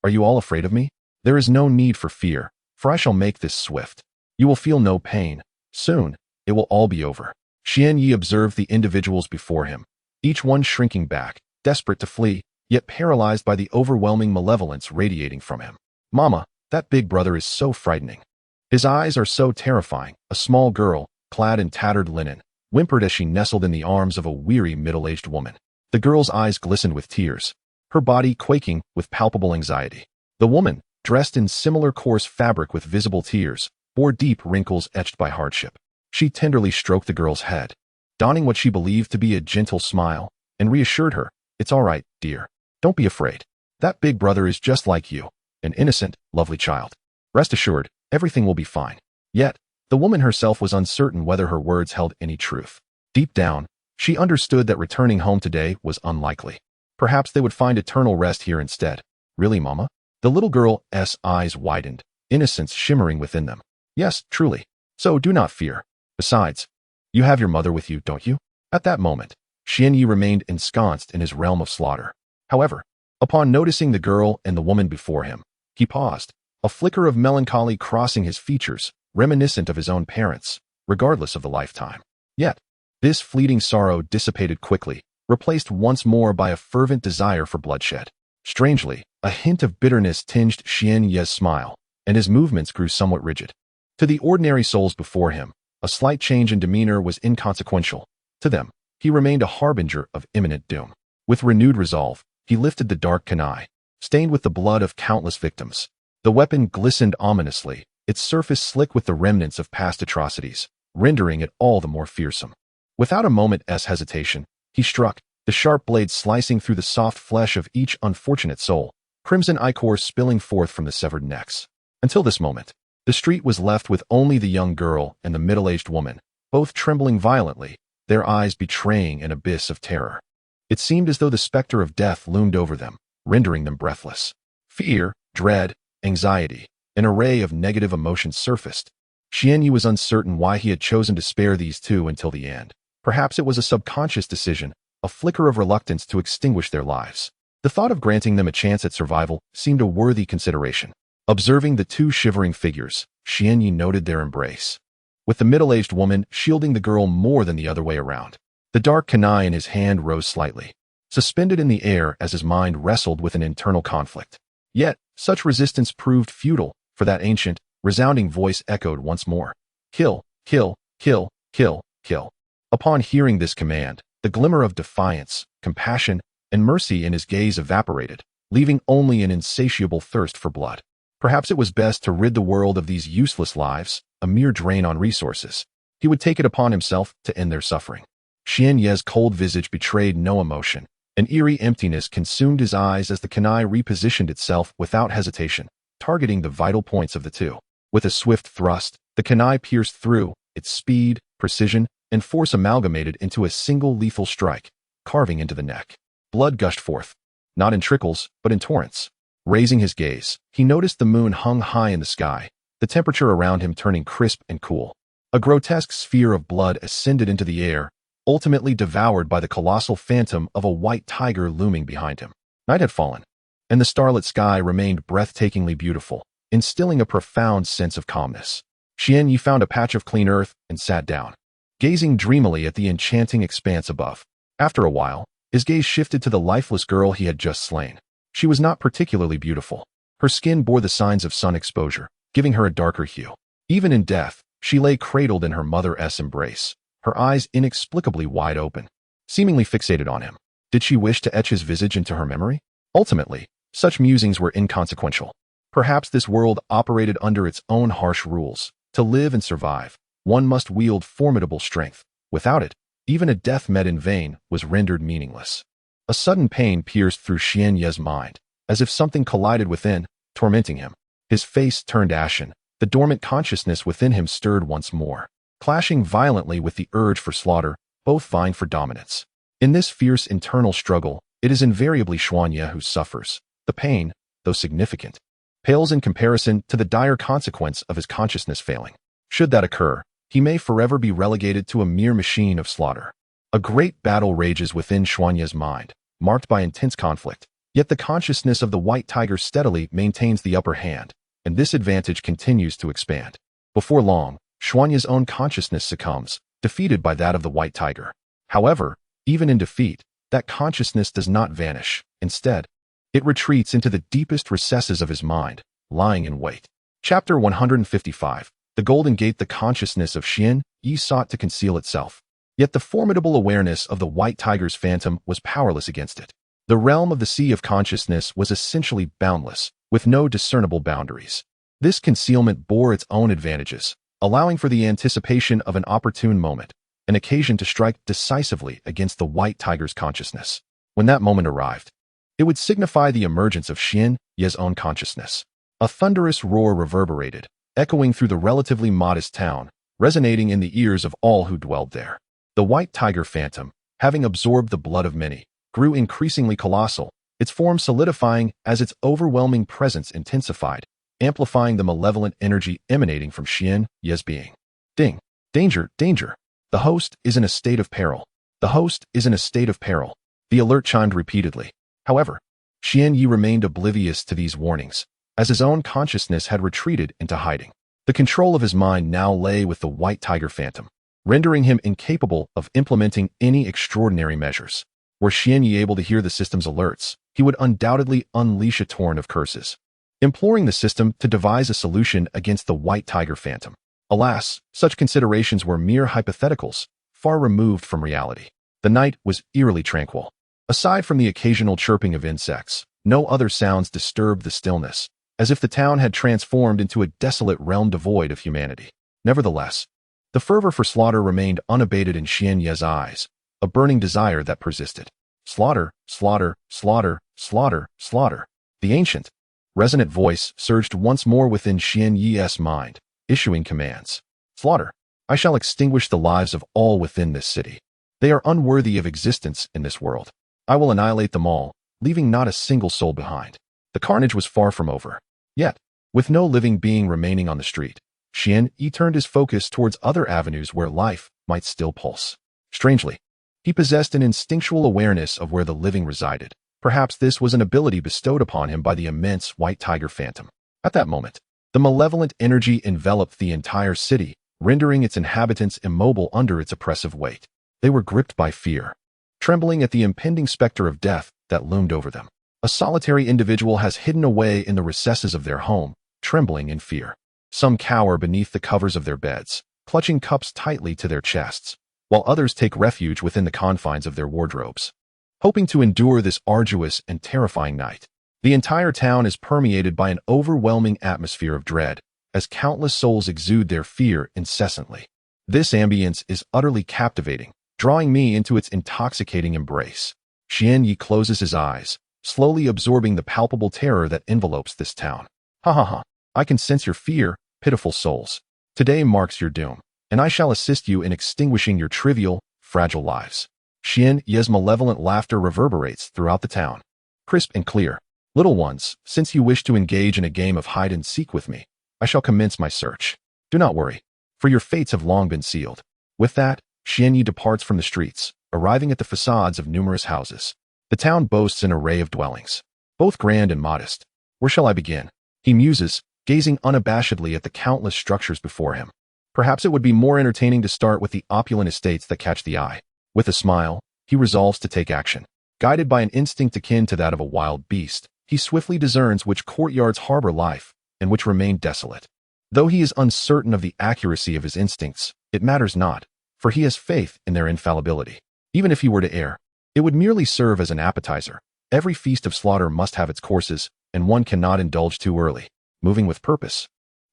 Are you all afraid of me? There is no need for fear, for I shall make this swift. You will feel no pain. Soon, it will all be over. Xianyi observed the individuals before him, each one shrinking back, desperate to flee, yet paralyzed by the overwhelming malevolence radiating from him. Mama, that big brother is so frightening. His eyes are so terrifying. A small girl, clad in tattered linen, whimpered as she nestled in the arms of a weary middle-aged woman. The girl's eyes glistened with tears, her body quaking with palpable anxiety. The woman, dressed in similar coarse fabric with visible tears, bore deep wrinkles etched by hardship. She tenderly stroked the girl's head, donning what she believed to be a gentle smile, and reassured her, "It's all right, dear. Don't be afraid. That big brother is just like you, an innocent, lovely child. Rest assured, everything will be fine." Yet, the woman herself was uncertain whether her words held any truth. Deep down, she understood that returning home today was unlikely. Perhaps they would find eternal rest here instead. Really, Mama? The little girl's eyes widened, innocence shimmering within them. Yes, truly. So do not fear. Besides, you have your mother with you, don't you? At that moment, Xian Yi remained ensconced in his realm of slaughter. However, upon noticing the girl and the woman before him, he paused, a flicker of melancholy crossing his features, reminiscent of his own parents, regardless of the lifetime. Yet, this fleeting sorrow dissipated quickly, replaced once more by a fervent desire for bloodshed. Strangely, a hint of bitterness tinged Xian Ye's smile, and his movements grew somewhat rigid. To the ordinary souls before him, a slight change in demeanor was inconsequential. To them, he remained a harbinger of imminent doom. With renewed resolve, he lifted the dark kunai, stained with the blood of countless victims. The weapon glistened ominously, its surface slick with the remnants of past atrocities, rendering it all the more fearsome. Without a moment's hesitation, he struck, the sharp blade slicing through the soft flesh of each unfortunate soul, crimson ichor spilling forth from the severed necks. Until this moment, the street was left with only the young girl and the middle-aged woman, both trembling violently, their eyes betraying an abyss of terror. It seemed as though the specter of death loomed over them, rendering them breathless. Fear, dread, anxiety, an array of negative emotions surfaced. Xian Yi was uncertain why he had chosen to spare these two until the end. Perhaps it was a subconscious decision, a flicker of reluctance to extinguish their lives. The thought of granting them a chance at survival seemed a worthy consideration. Observing the two shivering figures, Xian Yi noted their embrace, with the middle-aged woman shielding the girl more than the other way around. The dark kunai in his hand rose slightly, suspended in the air as his mind wrestled with an internal conflict. Yet, such resistance proved futile, for that ancient, resounding voice echoed once more. Kill, kill, kill, kill, kill. Upon hearing this command, the glimmer of defiance, compassion, and mercy in his gaze evaporated, leaving only an insatiable thirst for blood. Perhaps it was best to rid the world of these useless lives, a mere drain on resources. He would take it upon himself to end their suffering. Xian Ye's cold visage betrayed no emotion. An eerie emptiness consumed his eyes as the kunai repositioned itself without hesitation, targeting the vital points of the two. With a swift thrust, the kunai pierced through, its speed, precision, and force amalgamated into a single lethal strike, carving into the neck. Blood gushed forth, not in trickles, but in torrents. Raising his gaze, he noticed the moon hung high in the sky, the temperature around him turning crisp and cool. A grotesque sphere of blood ascended into the air, ultimately devoured by the colossal phantom of a white tiger looming behind him. Night had fallen, and the starlit sky remained breathtakingly beautiful, instilling a profound sense of calmness. Xian Yi found a patch of clean earth and sat down, gazing dreamily at the enchanting expanse above. After a while, his gaze shifted to the lifeless girl he had just slain. She was not particularly beautiful. Her skin bore the signs of sun exposure, giving her a darker hue. Even in death, she lay cradled in her mother's embrace, her eyes inexplicably wide open, seemingly fixated on him. Did she wish to etch his visage into her memory? Ultimately, such musings were inconsequential. Perhaps this world operated under its own harsh rules. To live and survive, one must wield formidable strength. Without it, even a death met in vain was rendered meaningless. A sudden pain pierced through Xian Ye's mind, as if something collided within, tormenting him. His face turned ashen, the dormant consciousness within him stirred once more, clashing violently with the urge for slaughter, both vying for dominance. In this fierce internal struggle, it is invariably Xian Ye who suffers. The pain, though significant, pales in comparison to the dire consequence of his consciousness failing. Should that occur, he may forever be relegated to a mere machine of slaughter. A great battle rages within Xian Ye's mind, marked by intense conflict. Yet the consciousness of the white tiger steadily maintains the upper hand, and this advantage continues to expand. Before long, Xian Ye's own consciousness succumbs, defeated by that of the white tiger. However, even in defeat, that consciousness does not vanish. Instead, it retreats into the deepest recesses of his mind, lying in wait. Chapter 155. The Golden Gate. The consciousness of Xian Yi sought to conceal itself. Yet the formidable awareness of the white tiger's phantom was powerless against it. The realm of the sea of consciousness was essentially boundless, with no discernible boundaries. This concealment bore its own advantages, allowing for the anticipation of an opportune moment, an occasion to strike decisively against the white tiger's consciousness. When that moment arrived, it would signify the emergence of Xian Ye's own consciousness. A thunderous roar reverberated, echoing through the relatively modest town, resonating in the ears of all who dwelled there. The white tiger phantom, having absorbed the blood of many, grew increasingly colossal, its form solidifying as its overwhelming presence intensified, amplifying the malevolent energy emanating from Xian Ye's being. Ding! Danger! Danger! The host is in a state of peril. The host is in a state of peril. The alert chimed repeatedly. However, Xian Yi remained oblivious to these warnings, as his own consciousness had retreated into hiding. The control of his mind now lay with the white tiger phantom, rendering him incapable of implementing any extraordinary measures. Were Xian Yi able to hear the system's alerts, he would undoubtedly unleash a torrent of curses, imploring the system to devise a solution against the white tiger phantom. Alas, such considerations were mere hypotheticals, far removed from reality. The night was eerily tranquil. Aside from the occasional chirping of insects, no other sounds disturbed the stillness, as if the town had transformed into a desolate realm devoid of humanity. Nevertheless, the fervor for slaughter remained unabated in Xian Ye's eyes, a burning desire that persisted. Slaughter, slaughter, slaughter, slaughter, slaughter. The ancient, resonant voice surged once more within Xian Ye's mind, issuing commands. Slaughter. I shall extinguish the lives of all within this city. They are unworthy of existence in this world. I will annihilate them all, leaving not a single soul behind. The carnage was far from over. Yet, with no living being remaining on the street, Xian Yi turned his focus towards other avenues where life might still pulse. Strangely, he possessed an instinctual awareness of where the living resided. Perhaps this was an ability bestowed upon him by the immense white tiger phantom. At that moment, the malevolent energy enveloped the entire city, rendering its inhabitants immobile under its oppressive weight. They were gripped by fear, trembling at the impending specter of death that loomed over them. A solitary individual has hidden away in the recesses of their home, trembling in fear. Some cower beneath the covers of their beds, clutching cups tightly to their chests, while others take refuge within the confines of their wardrobes, hoping to endure this arduous and terrifying night. The entire town is permeated by an overwhelming atmosphere of dread, as countless souls exude their fear incessantly. This ambience is utterly captivating, drawing me into its intoxicating embrace. Xian Yi closes his eyes, slowly absorbing the palpable terror that envelopes this town. Ha ha ha. I can sense your fear, pitiful souls. Today marks your doom, and I shall assist you in extinguishing your trivial, fragile lives. Xian Yi's malevolent laughter reverberates throughout the town, crisp and clear. Little ones, since you wish to engage in a game of hide-and-seek with me, I shall commence my search. Do not worry, for your fates have long been sealed. With that, Xian Yi departs from the streets, arriving at the facades of numerous houses. The town boasts an array of dwellings, both grand and modest. Where shall I begin? He muses, gazing unabashedly at the countless structures before him. Perhaps it would be more entertaining to start with the opulent estates that catch the eye. With a smile, he resolves to take action. Guided by an instinct akin to that of a wild beast, he swiftly discerns which courtyards harbor life and which remain desolate. Though he is uncertain of the accuracy of his instincts, it matters not, for he has faith in their infallibility. Even if he were to err, it would merely serve as an appetizer. Every feast of slaughter must have its courses, and one cannot indulge too early. Moving with purpose,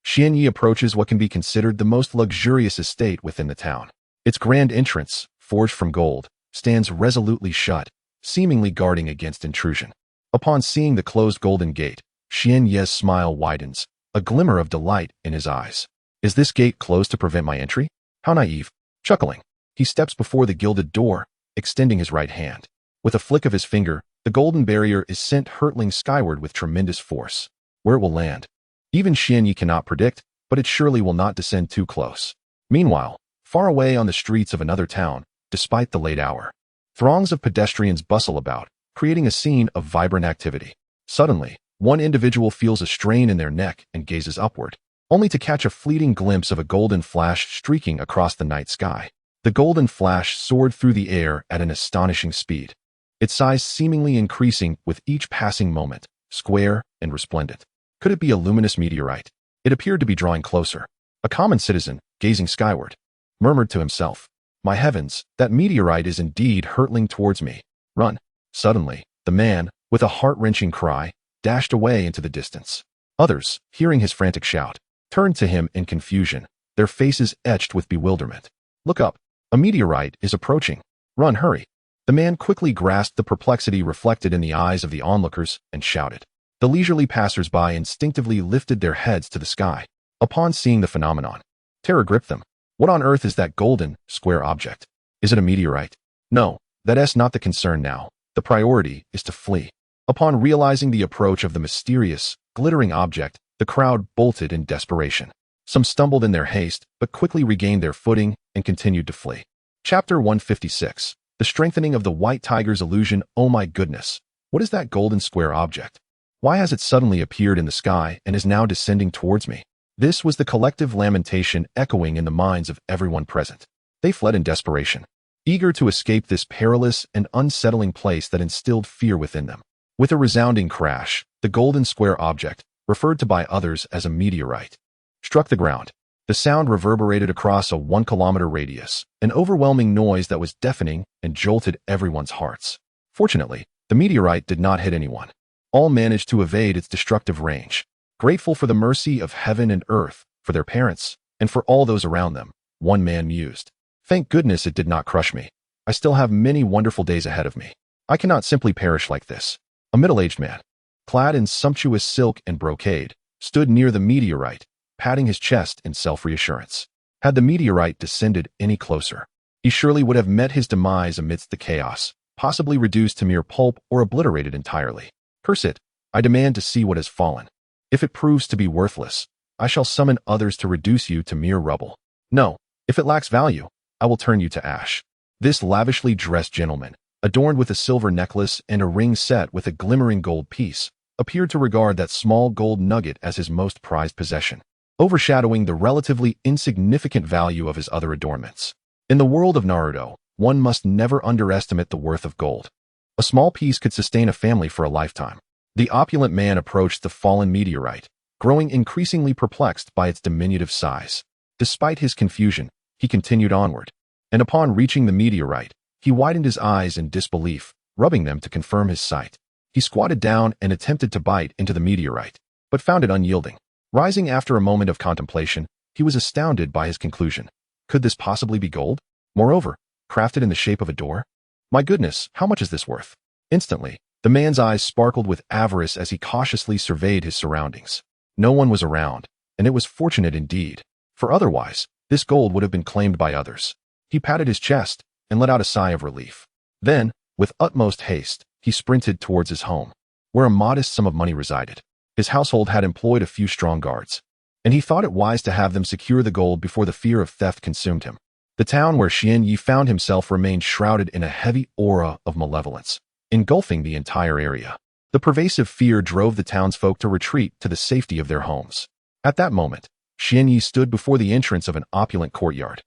Xian Yi approaches what can be considered the most luxurious estate within the town. Its grand entrance, forged from gold, stands resolutely shut, seemingly guarding against intrusion. Upon seeing the closed golden gate, Xian Yi's smile widens, a glimmer of delight in his eyes. Is this gate closed to prevent my entry? How naive. Chuckling, he steps before the gilded door, extending his right hand. With a flick of his finger, the golden barrier is sent hurtling skyward with tremendous force. Where it will land, even Xian Yi cannot predict, but it surely will not descend too close. Meanwhile, far away on the streets of another town, despite the late hour, throngs of pedestrians bustle about, creating a scene of vibrant activity. Suddenly, one individual feels a strain in their neck and gazes upward, only to catch a fleeting glimpse of a golden flash streaking across the night sky. The golden flash soared through the air at an astonishing speed, its size seemingly increasing with each passing moment, square and resplendent. Could it be a luminous meteorite? It appeared to be drawing closer. A common citizen, gazing skyward, murmured to himself, "My heavens, that meteorite is indeed hurtling towards me. Run." Suddenly, the man, with a heart-wrenching cry, dashed away into the distance. Others, hearing his frantic shout, turned to him in confusion, their faces etched with bewilderment. "Look up. A meteorite is approaching. Run, hurry." The man quickly grasped the perplexity reflected in the eyes of the onlookers and shouted. The leisurely passers-by instinctively lifted their heads to the sky. Upon seeing the phenomenon, terror gripped them. What on earth is that golden, square object? Is it a meteorite? No, that's not the concern now. The priority is to flee. Upon realizing the approach of the mysterious, glittering object, the crowd bolted in desperation. Some stumbled in their haste, but quickly regained their footing and continued to flee. Chapter 156. The strengthening of the white tiger's illusion. Oh my goodness. What is that golden square object? Why has it suddenly appeared in the sky and is now descending towards me? This was the collective lamentation echoing in the minds of everyone present. They fled in desperation, eager to escape this perilous and unsettling place that instilled fear within them. With a resounding crash, the golden square object, referred to by others as a meteorite, struck the ground. The sound reverberated across a 1-kilometer radius, an overwhelming noise that was deafening and jolted everyone's hearts. Fortunately, the meteorite did not hit anyone. All managed to evade its destructive range. Grateful for the mercy of heaven and earth, for their parents, and for all those around them, one man mused. Thank goodness it did not crush me. I still have many wonderful days ahead of me. I cannot simply perish like this. A middle-aged man, clad in sumptuous silk and brocade, stood near the meteorite, patting his chest in self-reassurance. Had the meteorite descended any closer, he surely would have met his demise amidst the chaos, possibly reduced to mere pulp or obliterated entirely. Curse it, I demand to see what has fallen. If it proves to be worthless, I shall summon others to reduce you to mere rubble. No, if it lacks value, I will turn you to ash. This lavishly dressed gentleman, adorned with a silver necklace and a ring set with a glimmering gold piece, appeared to regard that small gold nugget as his most prized possession, overshadowing the relatively insignificant value of his other adornments. In the world of Naruto, one must never underestimate the worth of gold. A small piece could sustain a family for a lifetime. The opulent man approached the fallen meteorite, growing increasingly perplexed by its diminutive size. Despite his confusion, he continued onward, and upon reaching the meteorite, he widened his eyes in disbelief, rubbing them to confirm his sight. He squatted down and attempted to bite into the meteorite, but found it unyielding. Rising after a moment of contemplation, he was astounded by his conclusion. Could this possibly be gold? Moreover, crafted in the shape of a door? My goodness, how much is this worth? Instantly, the man's eyes sparkled with avarice as he cautiously surveyed his surroundings. No one was around, and it was fortunate indeed, for otherwise, this gold would have been claimed by others. He patted his chest and let out a sigh of relief. Then, with utmost haste, he sprinted towards his home, where a modest sum of money resided. His household had employed a few strong guards, and he thought it wise to have them secure the gold before the fear of theft consumed him. The town where Xian Yi found himself remained shrouded in a heavy aura of malevolence, engulfing the entire area. The pervasive fear drove the townsfolk to retreat to the safety of their homes. At that moment, Xian Yi stood before the entrance of an opulent courtyard,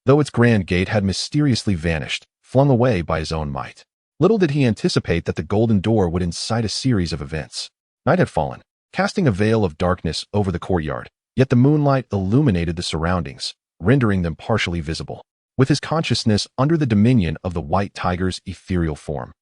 though its grand gate had mysteriously vanished, flung away by his own might. Little did he anticipate that the golden door would incite a series of events. Night had fallen, casting a veil of darkness over the courtyard, yet the moonlight illuminated the surroundings, rendering them partially visible. With his consciousness under the dominion of the white tiger's ethereal form,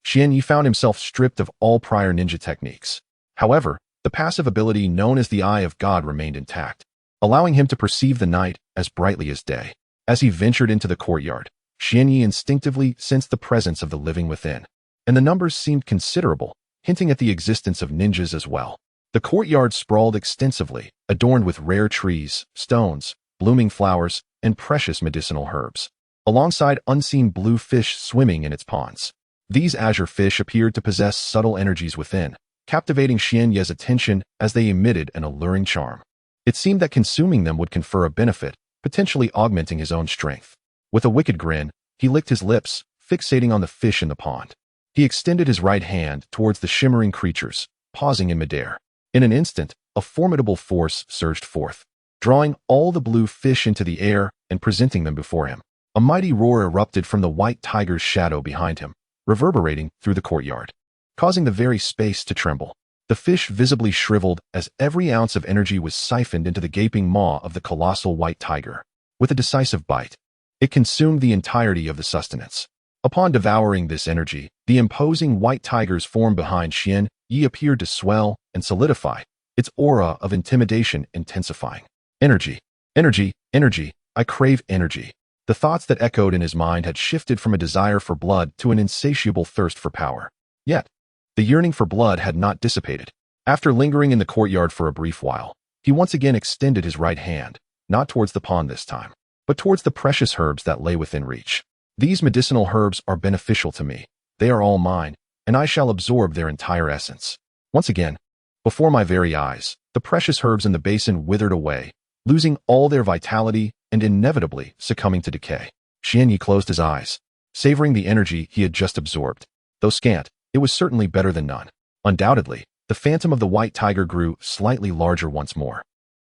Xian Yi found himself stripped of all prior ninja techniques. However, the passive ability known as the Eye of God remained intact, allowing him to perceive the night as brightly as day. As he ventured into the courtyard, Xian Yi instinctively sensed the presence of the living within, and the numbers seemed considerable, hinting at the existence of ninjas as well. The courtyard sprawled extensively, adorned with rare trees, stones, blooming flowers, and precious medicinal herbs, alongside unseen blue fish swimming in its ponds. These azure fish appeared to possess subtle energies within, captivating Xian Yi's attention as they emitted an alluring charm. It seemed that consuming them would confer a benefit, potentially augmenting his own strength. With a wicked grin, he licked his lips, fixating on the fish in the pond. He extended his right hand towards the shimmering creatures, pausing in midair. In an instant, a formidable force surged forth, drawing all the blue fish into the air and presenting them before him. A mighty roar erupted from the white tiger's shadow behind him, reverberating through the courtyard, causing the very space to tremble. The fish visibly shriveled as every ounce of energy was siphoned into the gaping maw of the colossal white tiger. With a decisive bite, it consumed the entirety of the sustenance. Upon devouring this energy, the imposing white tiger's form behind Xian Yi appeared to swell and solidify, its aura of intimidation intensifying. Energy, energy, energy, I crave energy. The thoughts that echoed in his mind had shifted from a desire for blood to an insatiable thirst for power. Yet, the yearning for blood had not dissipated. After lingering in the courtyard for a brief while, he once again extended his right hand, not towards the pond this time, but towards the precious herbs that lay within reach. These medicinal herbs are beneficial to me. They are all mine, and I shall absorb their entire essence. Once again, before my very eyes, the precious herbs in the basin withered away, losing all their vitality and inevitably succumbing to decay. Xian Yi closed his eyes, savoring the energy he had just absorbed. Though scant, it was certainly better than none. Undoubtedly, the phantom of the white tiger grew slightly larger once more,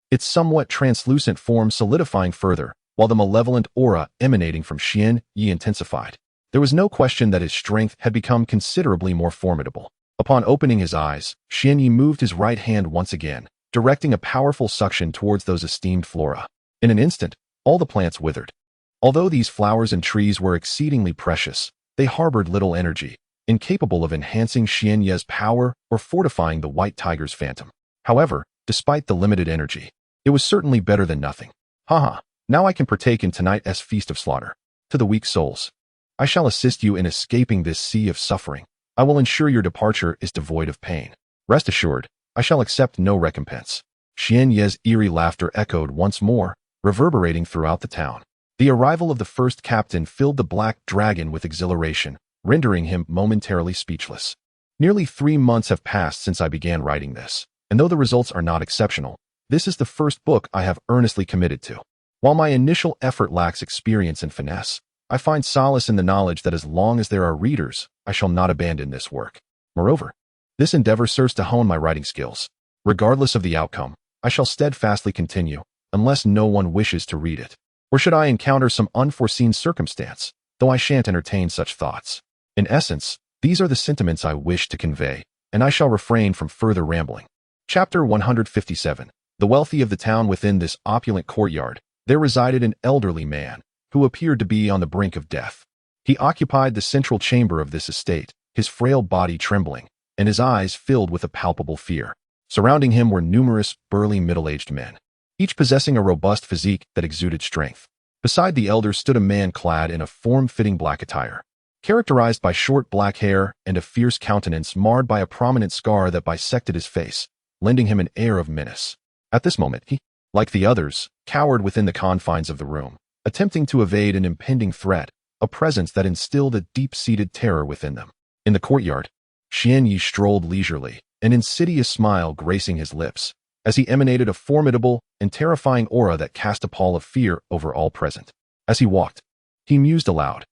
its somewhat translucent form solidifying further, while the malevolent aura emanating from Xian Yi intensified. There was no question that his strength had become considerably more formidable. Upon opening his eyes, Xian Yi moved his right hand once again, directing a powerful suction towards those esteemed flora. In an instant, all the plants withered. Although these flowers and trees were exceedingly precious, they harbored little energy, incapable of enhancing Xian Yi's power or fortifying the white tiger's phantom. However, despite the limited energy, it was certainly better than nothing. Haha, now I can partake in tonight's feast of slaughter. To the weak souls, I shall assist you in escaping this sea of suffering. I will ensure your departure is devoid of pain. Rest assured, I shall accept no recompense. Xian Yi's eerie laughter echoed once more, reverberating throughout the town. The arrival of the first captain filled the black dragon with exhilaration, rendering him momentarily speechless. Nearly 3 months have passed since I began writing this, and though the results are not exceptional, this is the first book I have earnestly committed to. While my initial effort lacks experience and finesse, I find solace in the knowledge that as long as there are readers, I shall not abandon this work. Moreover, this endeavor serves to hone my writing skills. Regardless of the outcome, I shall steadfastly continue, unless no one wishes to read it. Or should I encounter some unforeseen circumstance, though I shan't entertain such thoughts. In essence, these are the sentiments I wish to convey, and I shall refrain from further rambling. Chapter 157. The wealthy of the town. Within this opulent courtyard, there resided an elderly man, who appeared to be on the brink of death. He occupied the central chamber of this estate, his frail body trembling, and his eyes filled with a palpable fear. Surrounding him were numerous, burly middle-aged men, each possessing a robust physique that exuded strength. Beside the elder stood a man clad in a form-fitting black attire, characterized by short black hair and a fierce countenance marred by a prominent scar that bisected his face, lending him an air of menace. At this moment, he, like the others, cowered within the confines of the room, attempting to evade an impending threat, a presence that instilled a deep-seated terror within them. In the courtyard, Xian Yi strolled leisurely, an insidious smile gracing his lips, as he emanated a formidable and terrifying aura that cast a pall of fear over all present. As he walked, he mused aloud,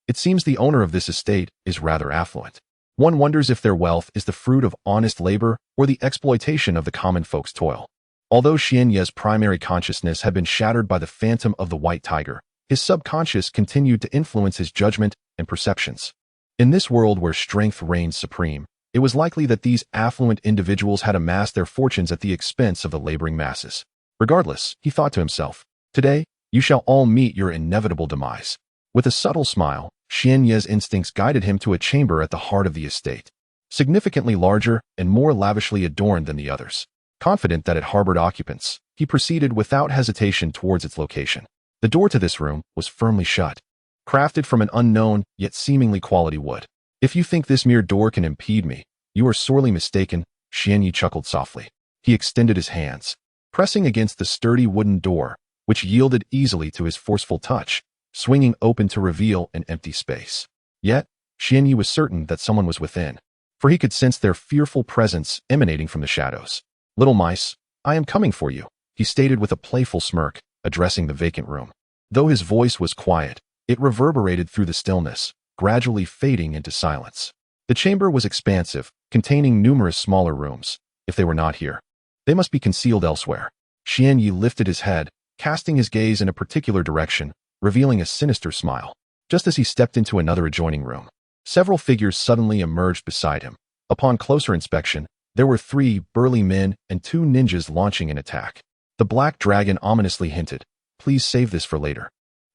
it seems the owner of this estate is rather affluent. One wonders if their wealth is the fruit of honest labor or the exploitation of the common folk's toil. Although Xian Yi's primary consciousness had been shattered by the phantom of the white tiger, his subconscious continued to influence his judgment and perceptions. In this world where strength reigns supreme, it was likely that these affluent individuals had amassed their fortunes at the expense of the laboring masses. Regardless, he thought to himself, today, you shall all meet your inevitable demise. With a subtle smile, Xian Yi's instincts guided him to a chamber at the heart of the estate, significantly larger and more lavishly adorned than the others. Confident that it harbored occupants, he proceeded without hesitation towards its location. The door to this room was firmly shut, crafted from an unknown yet seemingly quality wood. If you think this mere door can impede me, you are sorely mistaken, Xian Yi chuckled softly. He extended his hands, pressing against the sturdy wooden door, which yielded easily to his forceful touch, swinging open to reveal an empty space. Yet, Xian Yi was certain that someone was within, for he could sense their fearful presence emanating from the shadows. Little mice, I am coming for you, he stated with a playful smirk, addressing the vacant room. Though his voice was quiet, it reverberated through the stillness, gradually fading into silence. The chamber was expansive, containing numerous smaller rooms. If they were not here, they must be concealed elsewhere. Xian Yi lifted his head, casting his gaze in a particular direction, revealing a sinister smile. Just as he stepped into another adjoining room, several figures suddenly emerged beside him. Upon closer inspection, there were 3 burly men and 2 ninjas launching an attack. The black dragon ominously hinted, please save this for later,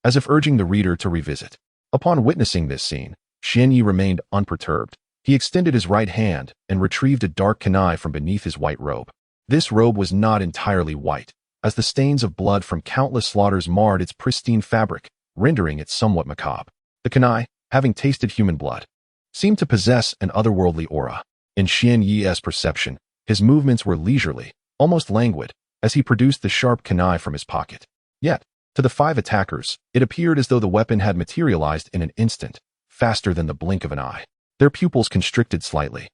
as if urging the reader to revisit. Upon witnessing this scene, Xian Yi remained unperturbed. He extended his right hand and retrieved a dark kunai from beneath his white robe. This robe was not entirely white, as the stains of blood from countless slaughters marred its pristine fabric, rendering it somewhat macabre. The kunai, having tasted human blood, seemed to possess an otherworldly aura. In Xian Yi's perception, his movements were leisurely, almost languid, as he produced the sharp kunai from his pocket. Yet, to the 5 attackers, it appeared as though the weapon had materialized in an instant, faster than the blink of an eye. Their pupils constricted slightly,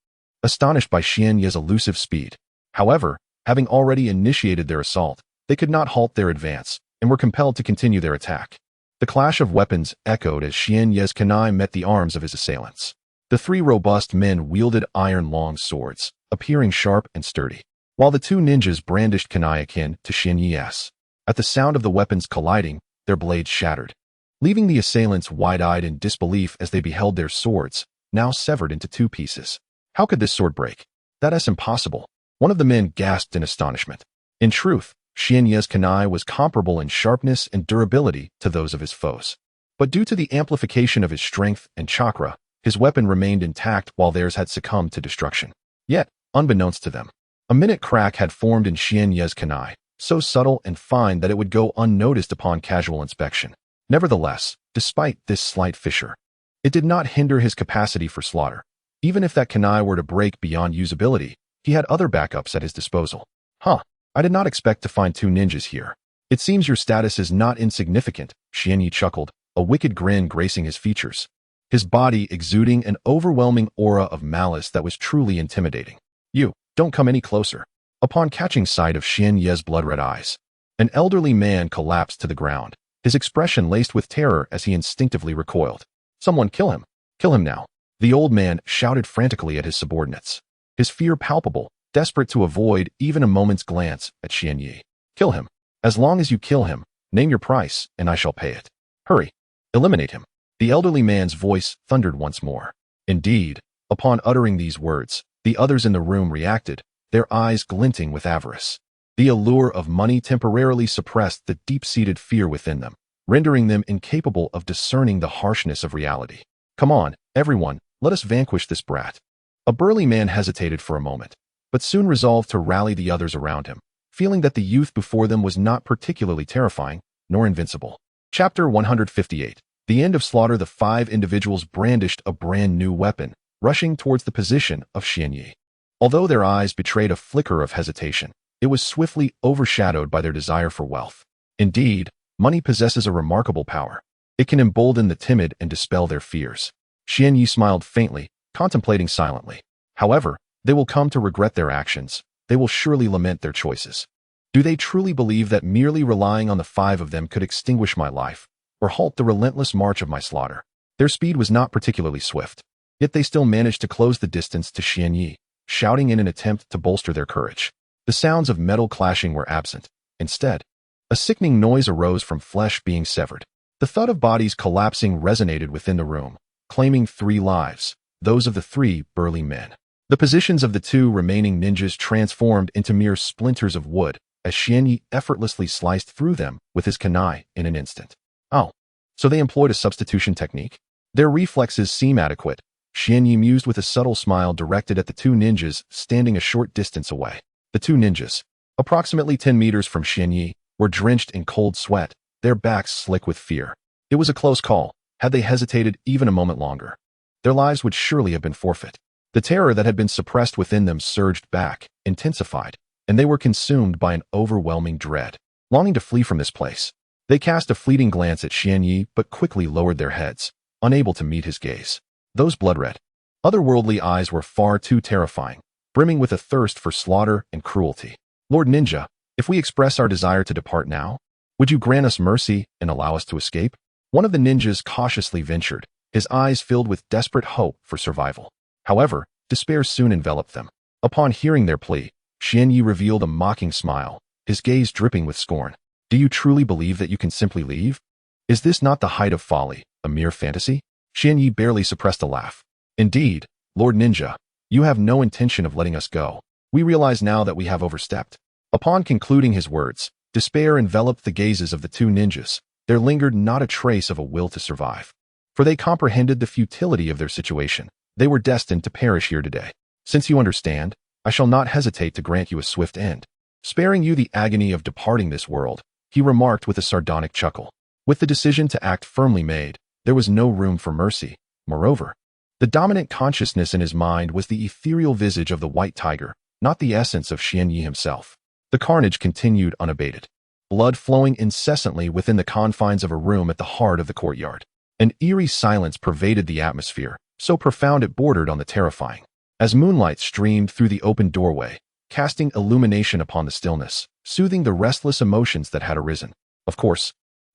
astonished by Xian Yi's elusive speed. However, having already initiated their assault, they could not halt their advance, and were compelled to continue their attack. The The clash of weapons echoed as Xian Ye's kunai met the arms of his assailants. The three robust men wielded iron-long swords, appearing sharp and sturdy, while the two ninjas brandished kunai akin to Xian Ye's. At the sound of the weapons colliding, their blades shattered, leaving the assailants wide-eyed in disbelief as they beheld their swords, now severed into two pieces. How could this sword break? That's impossible. One of the men gasped in astonishment. In truth, Xian Ye's kunai was comparable in sharpness and durability to those of his foes. But due to the amplification of his strength and chakra, his weapon remained intact while theirs had succumbed to destruction. Yet, unbeknownst to them, a minute crack had formed in Xian Ye's kunai, so subtle and fine that it would go unnoticed upon casual inspection. Nevertheless, despite this slight fissure, it did not hinder his capacity for slaughter. Even if that kunai were to break beyond usability, he had other backups at his disposal. I did not expect to find two ninjas here. It seems your status is not insignificant, Xian Yi chuckled, a wicked grin gracing his features, his body exuding an overwhelming aura of malice that was truly intimidating. You, don't come any closer. Upon catching sight of Xian Ye's blood-red eyes, an elderly man collapsed to the ground, his expression laced with terror as he instinctively recoiled. Someone kill him. Kill him now. The old man shouted frantically at his subordinates, his fear palpable, desperate to avoid even a moment's glance at Xian Yi. Kill him. As long as you kill him, name your price, and I shall pay it. Hurry. Eliminate him. The elderly man's voice thundered once more. Indeed, upon uttering these words, the others in the room reacted, their eyes glinting with avarice. The allure of money temporarily suppressed the deep-seated fear within them, rendering them incapable of discerning the harshness of reality. Come on, everyone, let us vanquish this brat. A burly man hesitated for a moment, but soon resolved to rally the others around him, feeling that the youth before them was not particularly terrifying, nor invincible. Chapter 158. The end of slaughter. The five individuals brandished a brand new weapon, rushing towards the position of Xian Yi. Although their eyes betrayed a flicker of hesitation, it was swiftly overshadowed by their desire for wealth. Indeed, money possesses a remarkable power. It can embolden the timid and dispel their fears. Xian Yi smiled faintly, contemplating silently. However, they will come to regret their actions. They will surely lament their choices. Do they truly believe that merely relying on the five of them could extinguish my life, or halt the relentless march of my slaughter? Their speed was not particularly swift, yet they still managed to close the distance to Xian Yi, shouting in an attempt to bolster their courage. The sounds of metal clashing were absent. Instead, a sickening noise arose from flesh being severed. The thud of bodies collapsing resonated within the room, claiming 3 lives, those of the 3 burly men. The positions of the 2 remaining ninjas transformed into mere splinters of wood, as Xian Yi effortlessly sliced through them with his kunai in an instant. Oh, so they employed a substitution technique? Their reflexes seem adequate, Xian Yi mused with a subtle smile directed at the 2 ninjas standing a short distance away. The 2 ninjas, approximately 10 meters from Xian Yi, were drenched in cold sweat, their backs slick with fear. It was a close call. Had they hesitated even a moment longer, their lives would surely have been forfeit. The terror that had been suppressed within them surged back, intensified, and they were consumed by an overwhelming dread. Longing to flee from this place, they cast a fleeting glance at Xian Yi but quickly lowered their heads, unable to meet his gaze. Those blood-red, otherworldly eyes were far too terrifying, brimming with a thirst for slaughter and cruelty. Lord Ninja, if we express our desire to depart now, would you grant us mercy and allow us to escape? One of the ninjas cautiously ventured, his eyes filled with desperate hope for survival. However, despair soon enveloped them. Upon hearing their plea, Xian Yi revealed a mocking smile, his gaze dripping with scorn. Do you truly believe that you can simply leave? Is this not the height of folly, a mere fantasy? Xian Yi barely suppressed a laugh. Indeed, Lord Ninja, you have no intention of letting us go. We realize now that we have overstepped. Upon concluding his words, despair enveloped the gazes of the 2 ninjas. There lingered not a trace of a will to survive, for they comprehended the futility of their situation. They were destined to perish here today. Since you understand, I shall not hesitate to grant you a swift end, sparing you the agony of departing this world, he remarked with a sardonic chuckle. With the decision to act firmly made, there was no room for mercy. Moreover, the dominant consciousness in his mind was the ethereal visage of the white tiger, not the essence of Xian Yi himself. The carnage continued unabated, blood flowing incessantly within the confines of a room at the heart of the courtyard. An eerie silence pervaded the atmosphere, so profound it bordered on the terrifying. As moonlight streamed through the open doorway, casting illumination upon the stillness, soothing the restless emotions that had arisen. Of course,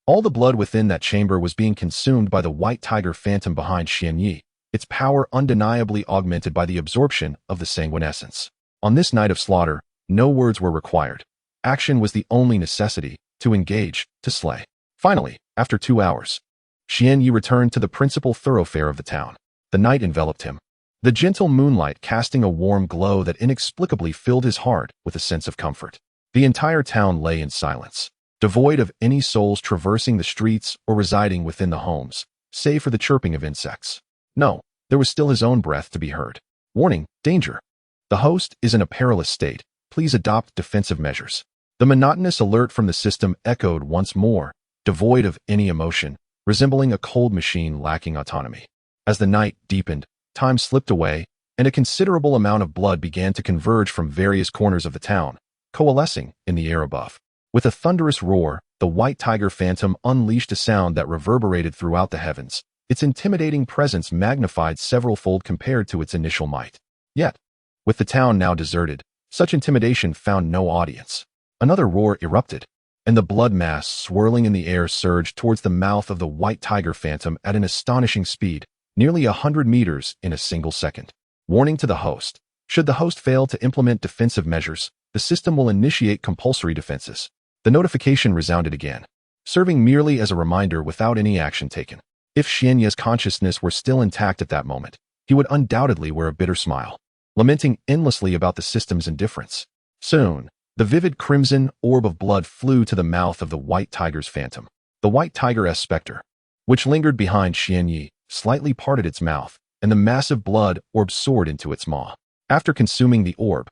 All the blood within that chamber was being consumed by the white tiger phantom behind Xianyi, its power undeniably augmented by the absorption of the sanguine essence. On this night of slaughter, no words were required. Action was the only necessity: to engage, to slay. Finally, after 2 hours, Xianyi returned to the principal thoroughfare of the town. The night enveloped him, the gentle moonlight casting a warm glow that inexplicably filled his heart with a sense of comfort. The entire town lay in silence, devoid of any souls traversing the streets or residing within the homes, save for the chirping of insects. No, there was still his own breath to be heard. Warning, danger. The host is in a perilous state. Please adopt defensive measures. The monotonous alert from the system echoed once more, devoid of any emotion, resembling a cold machine lacking autonomy. As the night deepened, time slipped away, and a considerable amount of blood began to converge from various corners of the town, coalescing in the air above. With a thunderous roar, the white tiger phantom unleashed a sound that reverberated throughout the heavens, its intimidating presence magnified several-fold compared to its initial might. Yet, with the town now deserted, such intimidation found no audience. Another roar erupted, and the blood mass swirling in the air surged towards the mouth of the white tiger phantom at an astonishing speed, nearly 100 meters in a single second. Warning to the host. Should the host fail to implement defensive measures, the system will initiate compulsory defenses. The notification resounded again, serving merely as a reminder without any action taken. If Xianye's consciousness were still intact at that moment, he would undoubtedly wear a bitter smile, lamenting endlessly about the system's indifference. Soon, the vivid crimson orb of blood flew to the mouth of the white tiger's phantom. The white tiger-esque specter, which lingered behind Xianyi, slightly parted its mouth, and the massive blood orb soared into its maw. After consuming the orb,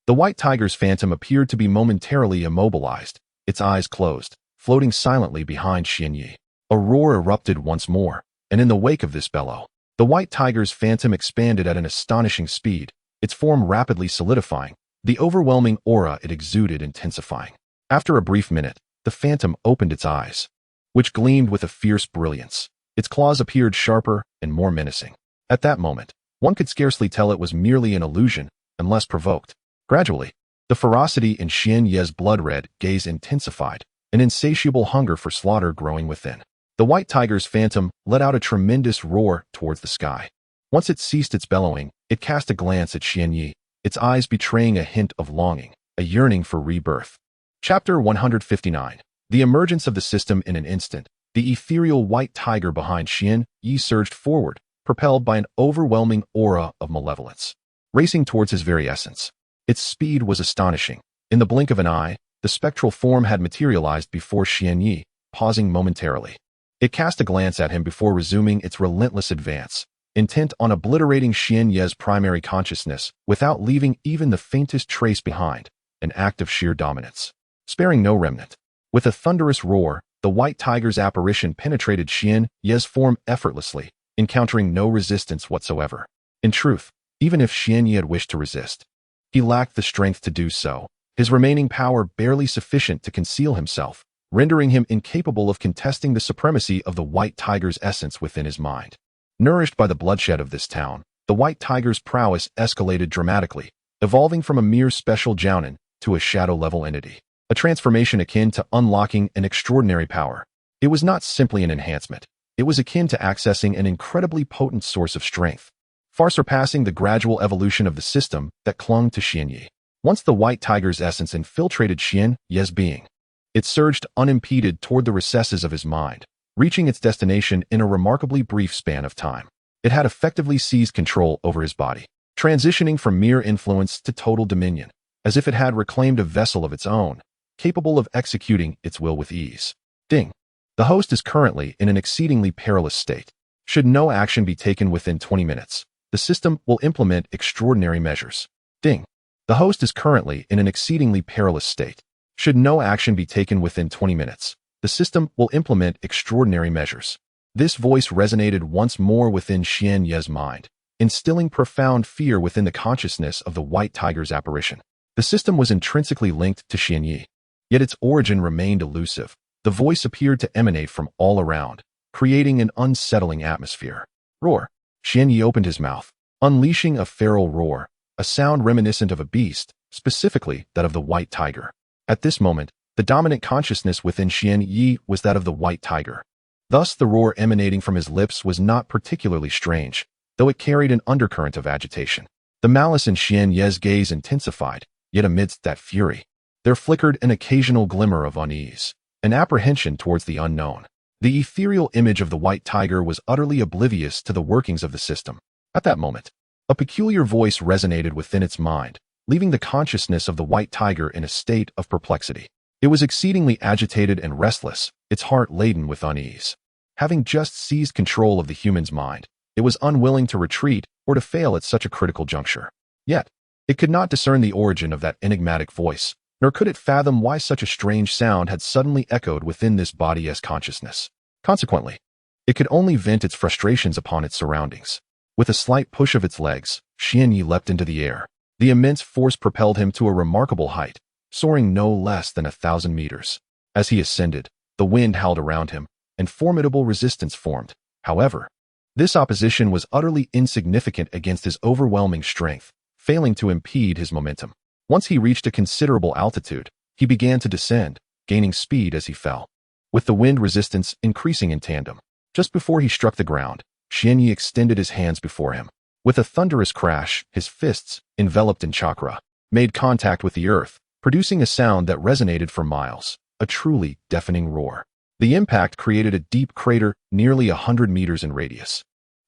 the white tiger's phantom appeared to be momentarily immobilized, its eyes closed, floating silently behind Xianyi. A roar erupted once more, and in the wake of this bellow, the white tiger's phantom expanded at an astonishing speed, its form rapidly solidifying, the overwhelming aura it exuded intensifying. After a brief minute, the phantom opened its eyes, which gleamed with a fierce brilliance. Its claws appeared sharper and more menacing. At that moment, one could scarcely tell it was merely an illusion, unless provoked. Gradually, the ferocity in Xianye's blood-red gaze intensified, an insatiable hunger for slaughter growing within. The white tiger's phantom let out a tremendous roar towards the sky. Once it ceased its bellowing, it cast a glance at Xianyi, its eyes betraying a hint of longing, a yearning for rebirth. Chapter 159. The emergence of the system in an instant. The ethereal white tiger behind Xianyi surged forward, propelled by an overwhelming aura of malevolence, racing towards his very essence. Its speed was astonishing. In the blink of an eye, the spectral form had materialized before Xianyi, pausing momentarily. It cast a glance at him before resuming its relentless advance, intent on obliterating Xianye's primary consciousness without leaving even the faintest trace behind, an act of sheer dominance. Sparing no remnant. With a thunderous roar, the white tiger's apparition penetrated Xianye's form effortlessly, encountering no resistance whatsoever. In truth, even if Xianyi had wished to resist, he lacked the strength to do so, his remaining power barely sufficient to conceal himself, rendering him incapable of contesting the supremacy of the white tiger's essence within his mind. Nourished by the bloodshed of this town, the white tiger's prowess escalated dramatically, evolving from a mere special jounin to a shadow-level entity. A transformation akin to unlocking an extraordinary power. It was not simply an enhancement. It was akin to accessing an incredibly potent source of strength, far surpassing the gradual evolution of the system that clung to Xianyi. Once the white tiger's essence infiltrated Xianyi's being, it surged unimpeded toward the recesses of his mind, reaching its destination in a remarkably brief span of time. It had effectively seized control over his body, transitioning from mere influence to total dominion, as if it had reclaimed a vessel of its own, capable of executing its will with ease. Ding. The host is currently in an exceedingly perilous state. Should no action be taken within 20 minutes, the system will implement extraordinary measures. Ding. The host is currently in an exceedingly perilous state. Should no action be taken within 20 minutes, the system will implement extraordinary measures. This voice resonated once more within Xianye's mind, instilling profound fear within the consciousness of the white tiger's apparition. The system was intrinsically linked to Xianyi, yet its origin remained elusive. The voice appeared to emanate from all around, creating an unsettling atmosphere. Roar. Xianyi opened his mouth, unleashing a feral roar, a sound reminiscent of a beast, specifically that of the white tiger. At this moment, The dominant consciousness within Xian Yi was that of the white tiger. Thus, the roar emanating from his lips was not particularly strange, though it carried an undercurrent of agitation. The malice in Xian Ye's gaze intensified, yet amidst that fury, there flickered an occasional glimmer of unease, an apprehension towards the unknown. The ethereal image of the white tiger was utterly oblivious to the workings of the system. At that moment, a peculiar voice resonated within its mind, leaving the consciousness of the white tiger in a state of perplexity. It was exceedingly agitated and restless, its heart laden with unease. Having just seized control of the human's mind, it was unwilling to retreat or to fail at such a critical juncture. Yet, it could not discern the origin of that enigmatic voice, nor could it fathom why such a strange sound had suddenly echoed within this body's consciousness. Consequently, it could only vent its frustrations upon its surroundings. With a slight push of its legs, Xian Yi leapt into the air. The immense force propelled him to a remarkable height, soaring no less than 1,000 meters. As he ascended, the wind howled around him, and formidable resistance formed. However, this opposition was utterly insignificant against his overwhelming strength, failing to impede his momentum. Once he reached a considerable altitude, he began to descend, gaining speed as he fell, with the wind resistance increasing in tandem. Just before he struck the ground, Xian Yi extended his hands before him. With a thunderous crash, his fists, enveloped in chakra, made contact with the earth, producing a sound that resonated for miles, a truly deafening roar. The impact created a deep crater nearly 100 meters in radius.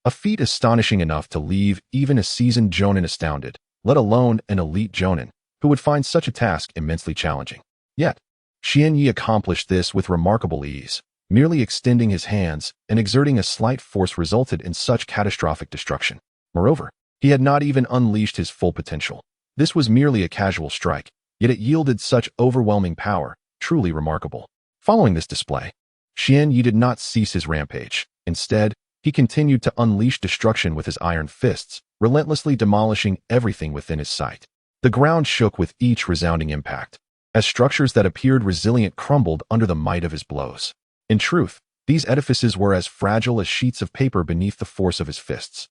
A feat astonishing enough to leave even a seasoned jonin astounded, let alone an elite jonin, who would find such a task immensely challenging. Yet, Xian Yi accomplished this with remarkable ease. Merely extending his hands and exerting a slight force resulted in such catastrophic destruction. Moreover, he had not even unleashed his full potential. This was merely a casual strike, yet it yielded such overwhelming power, truly remarkable. Following this display, Xian Yi did not cease his rampage. Instead, he continued to unleash destruction with his iron fists, relentlessly demolishing everything within his sight. The ground shook with each resounding impact, as structures that appeared resilient crumbled under the might of his blows. In truth, these edifices were as fragile as sheets of paper beneath the force of his fists.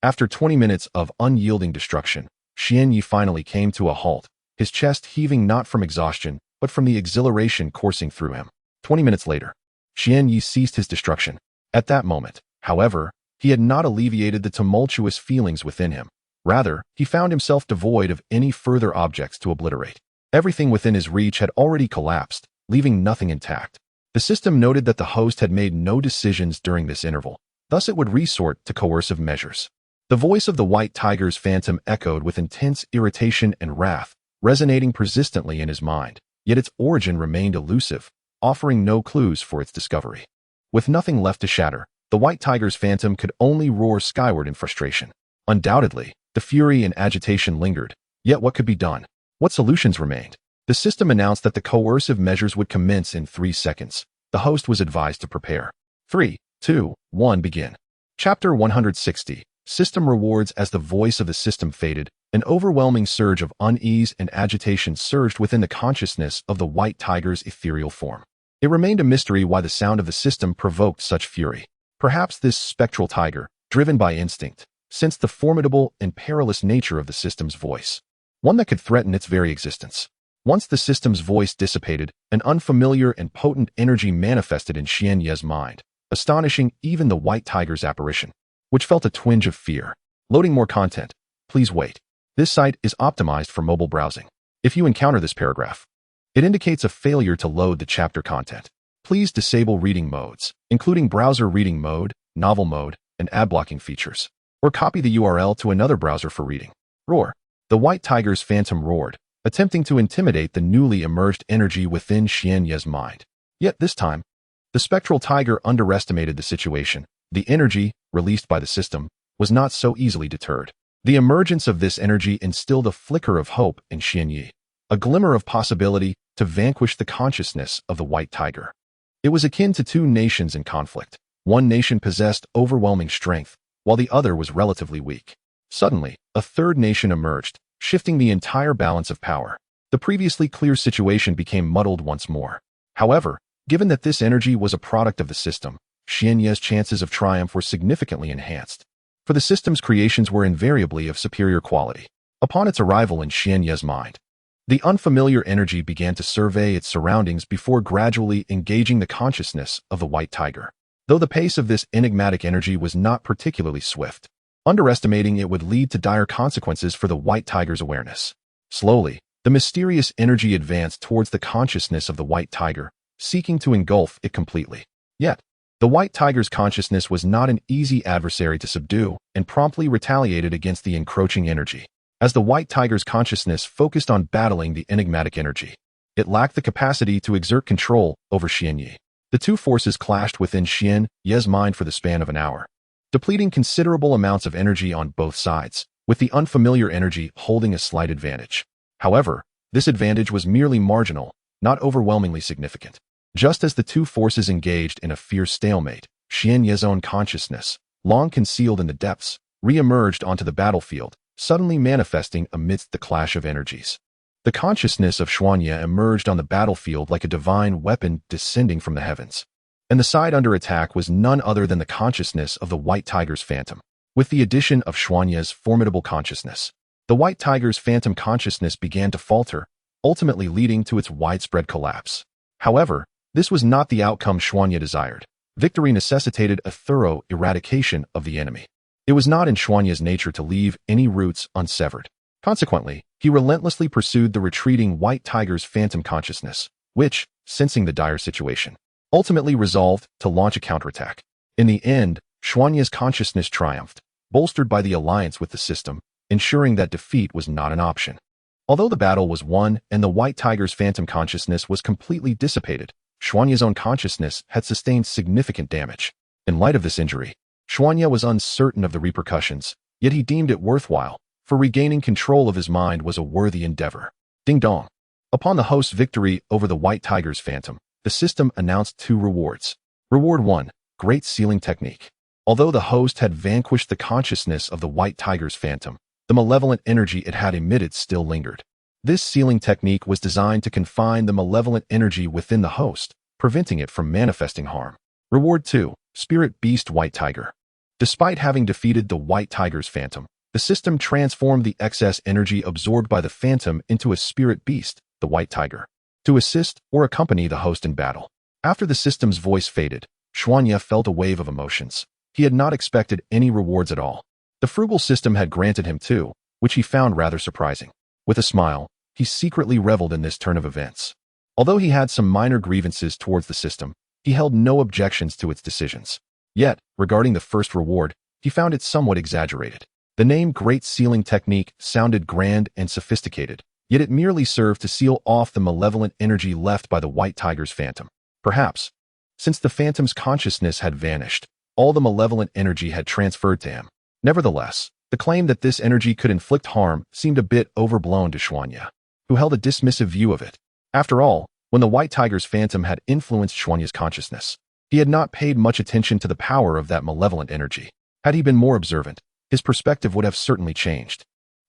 After 20 minutes of unyielding destruction, Xian Yi finally came to a halt, his chest heaving not from exhaustion, but from the exhilaration coursing through him. 20 minutes later, Xian Yi ceased his destruction. At that moment, however, he had not alleviated the tumultuous feelings within him. Rather, he found himself devoid of any further objects to obliterate. Everything within his reach had already collapsed, leaving nothing intact. The system noted that the host had made no decisions during this interval, thus it would resort to coercive measures. The voice of the white tiger's phantom echoed with intense irritation and wrath, resonating persistently in his mind, yet its origin remained elusive, offering no clues for its discovery. With nothing left to shatter, the white tiger's phantom could only roar skyward in frustration. Undoubtedly, the fury and agitation lingered, yet what could be done? What solutions remained? The system announced that the coercive measures would commence in 3 seconds. The host was advised to prepare. 3, 2, 1, begin. Chapter 160. System rewards. As the voice of the system faded, an overwhelming surge of unease and agitation surged within the consciousness of the white tiger's ethereal form. It remained a mystery why the sound of the system provoked such fury. Perhaps this spectral tiger, driven by instinct, sensed the formidable and perilous nature of the system's voice, one that could threaten its very existence. Once the system's voice dissipated, an unfamiliar and potent energy manifested in Xian Ye's mind, astonishing even the white tiger's apparition, which felt a twinge of fear. Loading more content. Please wait. This site is optimized for mobile browsing. If you encounter this paragraph, it indicates a failure to load the chapter content. Please disable reading modes, including browser reading mode, novel mode, and ad blocking features, or copy the URL to another browser for reading. Roar. The white tiger's phantom roared, attempting to intimidate the newly emerged energy within Xian Ye's mind. Yet this time, the spectral tiger underestimated the situation. The energy, released by the system, was not so easily deterred. The emergence of this energy instilled a flicker of hope in Xian Yi, a glimmer of possibility to vanquish the consciousness of the white tiger. It was akin to two nations in conflict. One nation possessed overwhelming strength, while the other was relatively weak. Suddenly, a third nation emerged, shifting the entire balance of power. The previously clear situation became muddled once more. However, given that this energy was a product of the system, Xian Ye's chances of triumph were significantly enhanced, for the system's creations were invariably of superior quality. Upon its arrival in Xian Ye's mind, The unfamiliar energy began to survey its surroundings before gradually engaging the consciousness of the white tiger. Though the pace of this enigmatic energy was not particularly swift, underestimating it would lead to dire consequences for the white tiger's awareness. Slowly, the mysterious energy advanced towards the consciousness of the white tiger, seeking to engulf it completely. Yet, the white tiger's consciousness was not an easy adversary to subdue and promptly retaliated against the encroaching energy. As the white tiger's consciousness focused on battling the enigmatic energy, it lacked the capacity to exert control over Xianyi. The two forces clashed within Xianyi's mind for the span of an hour, depleting considerable amounts of energy on both sides, with the unfamiliar energy holding a slight advantage. However, this advantage was merely marginal, not overwhelmingly significant. Just as the two forces engaged in a fierce stalemate, Xianyi's own consciousness, long concealed in the depths, re-emerged onto the battlefield, suddenly manifesting amidst the clash of energies. The consciousness of Xuanya emerged on the battlefield like a divine weapon descending from the heavens. And the side under attack was none other than the consciousness of the white tiger's phantom. With the addition of Xuanya's formidable consciousness, the white tiger's phantom consciousness began to falter, ultimately leading to its widespread collapse. However, this was not the outcome Xuanya desired. Victory necessitated a thorough eradication of the enemy. It was not in Xuanya's nature to leave any roots unsevered. Consequently, he relentlessly pursued the retreating white tiger's phantom consciousness, which, sensing the dire situation, ultimately resolved to launch a counterattack. In the end, Xuanya's consciousness triumphed, bolstered by the alliance with the system, ensuring that defeat was not an option. Although the battle was won and the white tiger's phantom consciousness was completely dissipated, Xuanya's own consciousness had sustained significant damage. In light of this injury, Xuanya was uncertain of the repercussions, yet he deemed it worthwhile, for regaining control of his mind was a worthy endeavor. Ding dong. Upon the host's victory over the white tiger's phantom, the system announced 2 rewards. Reward 1, Great Sealing Technique. Although the host had vanquished the consciousness of the white tiger's phantom, the malevolent energy it had emitted still lingered. This sealing technique was designed to confine the malevolent energy within the host, preventing it from manifesting harm. Reward 2, Spirit Beast White Tiger. Despite having defeated the white tiger's phantom, the system transformed the excess energy absorbed by the phantom into a spirit beast, the white tiger, to assist or accompany the host in battle. After the system's voice faded, Xuanya felt a wave of emotions. He had not expected any rewards at all. The frugal system had granted him 2, which he found rather surprising. With a smile, he secretly reveled in this turn of events. Although he had some minor grievances towards the system, he held no objections to its decisions. Yet, regarding the first reward, he found it somewhat exaggerated. The name Great Sealing Technique sounded grand and sophisticated, yet it merely served to seal off the malevolent energy left by the white tiger's phantom. Perhaps, since the phantom's consciousness had vanished, all the malevolent energy had transferred to him. Nevertheless, the claim that this energy could inflict harm seemed a bit overblown to Xuanya, who held a dismissive view of it. After all, when the white tiger's phantom had influenced Xuanya's consciousness, he had not paid much attention to the power of that malevolent energy. Had he been more observant, his perspective would have certainly changed.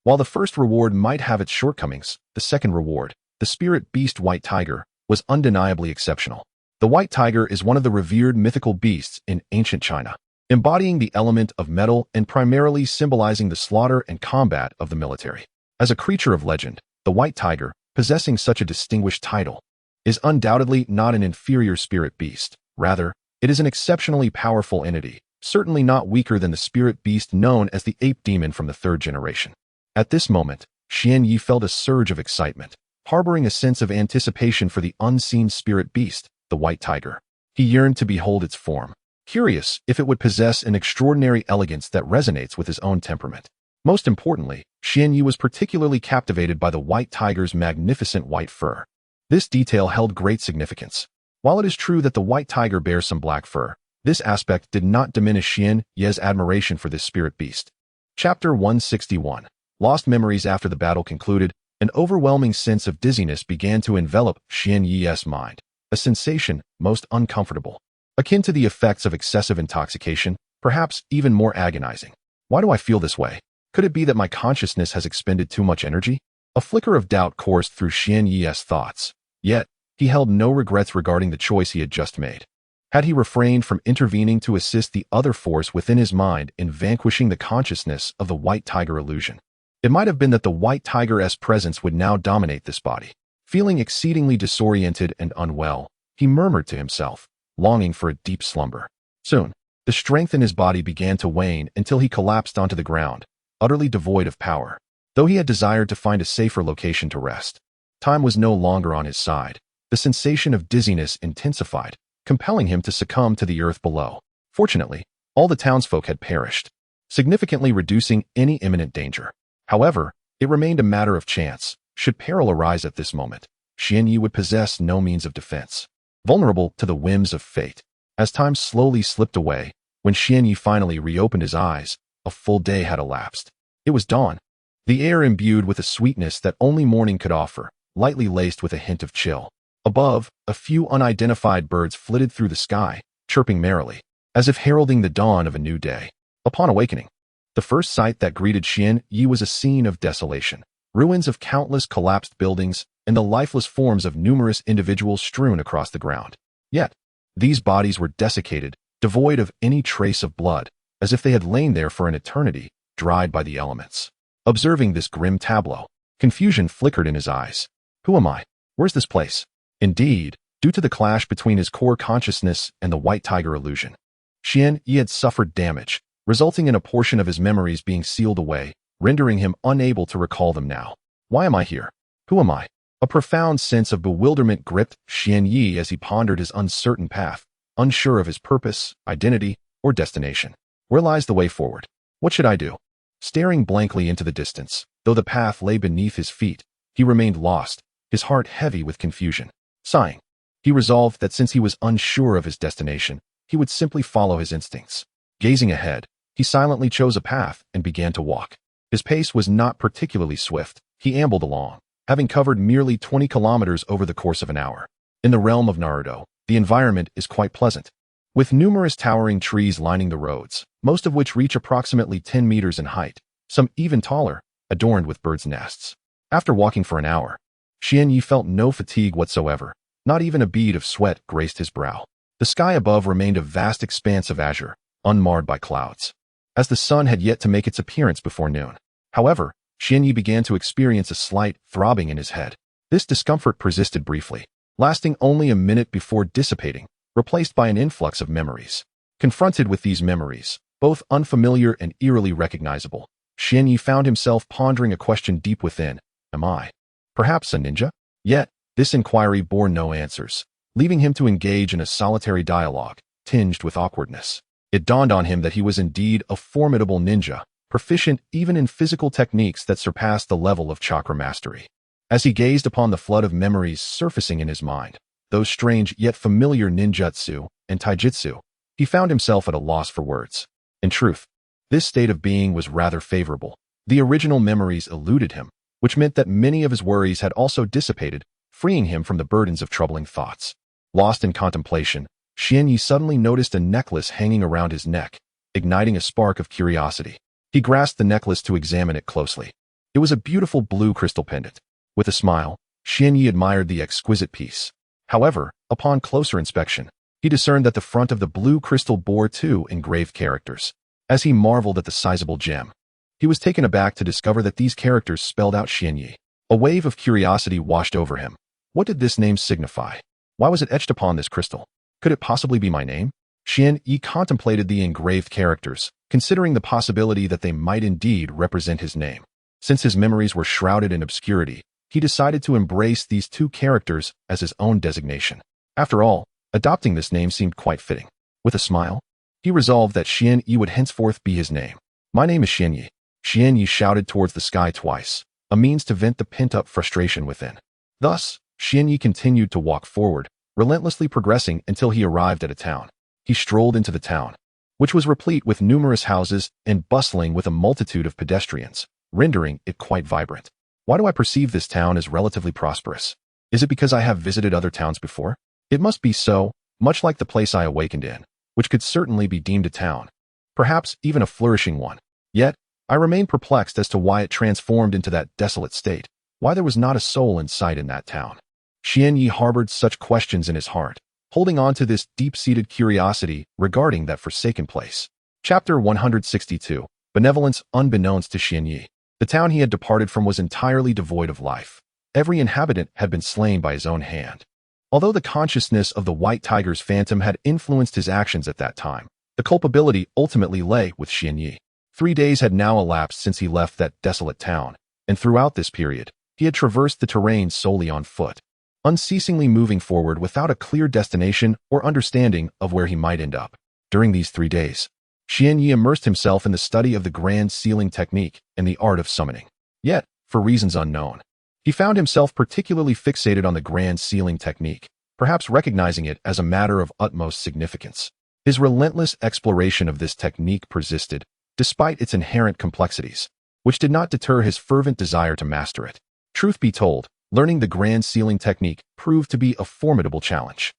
While the first reward might have its shortcomings, the second reward, the Spirit Beast White Tiger, was undeniably exceptional. The white tiger is one of the revered mythical beasts in ancient China, embodying the element of metal and primarily symbolizing the slaughter and combat of the military. As a creature of legend, the white tiger, possessing such a distinguished title, is undoubtedly not an inferior spirit beast. Rather, it is an exceptionally powerful entity, certainly not weaker than the spirit beast known as the ape demon from the 3rd generation. At this moment, Xianyi felt a surge of excitement, harboring a sense of anticipation for the unseen spirit beast, the white tiger. He yearned to behold its form, curious if it would possess an extraordinary elegance that resonates with his own temperament. Most importantly, Xianyi was particularly captivated by the white tiger's magnificent white fur. This detail held great significance. While it is true that the white tiger bears some black fur, this aspect did not diminish Xianyi's admiration for this spirit beast. Chapter 161. Lost memories. After the battle concluded, an overwhelming sense of dizziness began to envelop Xianyi's mind, a sensation most uncomfortable, akin to the effects of excessive intoxication, perhaps even more agonizing. Why do I feel this way? Could it be that my consciousness has expended too much energy? A flicker of doubt coursed through Xianyi's thoughts. Yet, he held no regrets regarding the choice he had just made. Had he refrained from intervening to assist the other force within his mind in vanquishing the consciousness of the white tiger illusion, It might have been that the white tiger's presence would now dominate this body. Feeling exceedingly disoriented and unwell, he murmured to himself, longing for a deep slumber. Soon, the strength in his body began to wane until he collapsed onto the ground, utterly devoid of power. Though he had desired to find a safer location to rest, time was no longer on his side. The sensation of dizziness intensified, compelling him to succumb to the earth below. Fortunately, all the townsfolk had perished, significantly reducing any imminent danger. However, it remained a matter of chance. Should peril arise at this moment, Xianyi would possess no means of defense, vulnerable to the whims of fate. As time slowly slipped away, when Xianyi finally reopened his eyes, a full day had elapsed. It was dawn, the air imbued with a sweetness that only morning could offer, lightly laced with a hint of chill. Above, a few unidentified birds flitted through the sky, chirping merrily, as if heralding the dawn of a new day. Upon awakening, the first sight that greeted Xianyi was a scene of desolation. Ruins of countless collapsed buildings, and the lifeless forms of numerous individuals strewn across the ground. Yet, these bodies were desiccated, devoid of any trace of blood, as if they had lain there for an eternity, dried by the elements. Observing this grim tableau, confusion flickered in his eyes. Who am I? Where's this place? Indeed, due to the clash between his core consciousness and the white tiger illusion, Xianyi had suffered damage, resulting in a portion of his memories being sealed away, rendering him unable to recall them now. Why am I here? Who am I? A profound sense of bewilderment gripped Xianyi as he pondered his uncertain path, unsure of his purpose, identity, or destination. Where lies the way forward? What should I do? Staring blankly into the distance, though the path lay beneath his feet, he remained lost, his heart heavy with confusion. Sighing, he resolved that since he was unsure of his destination, he would simply follow his instincts. Gazing ahead, he silently chose a path and began to walk. His pace was not particularly swift. He ambled along, having covered merely 20 kilometers over the course of an hour. In the realm of Naruto, the environment is quite pleasant, with numerous towering trees lining the roads, most of which reach approximately 10 meters in height, some even taller, adorned with birds' nests. After walking for an hour, Xianyi felt no fatigue whatsoever. Not even a bead of sweat graced his brow. The sky above remained a vast expanse of azure, unmarred by clouds, as the sun had yet to make its appearance before noon. However, Xianyi began to experience a slight throbbing in his head. This discomfort persisted briefly, lasting only a minute before dissipating, replaced by an influx of memories. Confronted with these memories, both unfamiliar and eerily recognizable, Xianyi found himself pondering a question deep within. Am I perhaps a ninja? Yet, this inquiry bore no answers, leaving him to engage in a solitary dialogue, tinged with awkwardness. It dawned on him that he was indeed a formidable ninja, proficient even in physical techniques that surpassed the level of chakra mastery. As he gazed upon the flood of memories surfacing in his mind, those strange yet familiar ninjutsu and taijutsu, he found himself at a loss for words. In truth, this state of being was rather favorable. The original memories eluded him, which meant that many of his worries had also dissipated, freeing him from the burdens of troubling thoughts. Lost in contemplation, Xianyi suddenly noticed a necklace hanging around his neck, igniting a spark of curiosity. He grasped the necklace to examine it closely. It was a beautiful blue crystal pendant. With a smile, Xianyi admired the exquisite piece. However, upon closer inspection, he discerned that the front of the blue crystal bore 2 engraved characters. As he marveled at the sizable gem, he was taken aback to discover that these characters spelled out Xianyi. A wave of curiosity washed over him. What did this name signify? Why was it etched upon this crystal? Could it possibly be my name? Xianyi contemplated the engraved characters, considering the possibility that they might indeed represent his name. Since his memories were shrouded in obscurity, he decided to embrace these 2 characters as his own designation. After all, adopting this name seemed quite fitting. With a smile, he resolved that Xianyi would henceforth be his name. My name is Xianyi. Xianyi shouted towards the sky twice, a means to vent the pent-up frustration within. Thus, Xianyi continued to walk forward, relentlessly progressing until he arrived at a town. He strolled into the town, which was replete with numerous houses and bustling with a multitude of pedestrians, rendering it quite vibrant. Why do I perceive this town as relatively prosperous? Is it because I have visited other towns before? It must be so, much like the place I awakened in, which could certainly be deemed a town, perhaps even a flourishing one. Yet, I remain perplexed as to why it transformed into that desolate state, why there was not a soul in sight in that town. Xianyi harbored such questions in his heart, holding on to this deep-seated curiosity regarding that forsaken place. Chapter 162. Benevolence unbeknownst to Xianyi. The town he had departed from was entirely devoid of life. Every inhabitant had been slain by his own hand. Although the consciousness of the White Tiger's phantom had influenced his actions at that time, the culpability ultimately lay with Xianyi. 3 days had now elapsed since he left that desolate town, and throughout this period, he had traversed the terrain solely on foot, unceasingly moving forward without a clear destination or understanding of where he might end up. During these 3 days, Xianyi immersed himself in the study of the grand sealing technique and the art of summoning. Yet, for reasons unknown, he found himself particularly fixated on the grand sealing technique, perhaps recognizing it as a matter of utmost significance. His relentless exploration of this technique persisted, despite its inherent complexities, which did not deter his fervent desire to master it. Truth be told, learning the grand sealing technique proved to be a formidable challenge.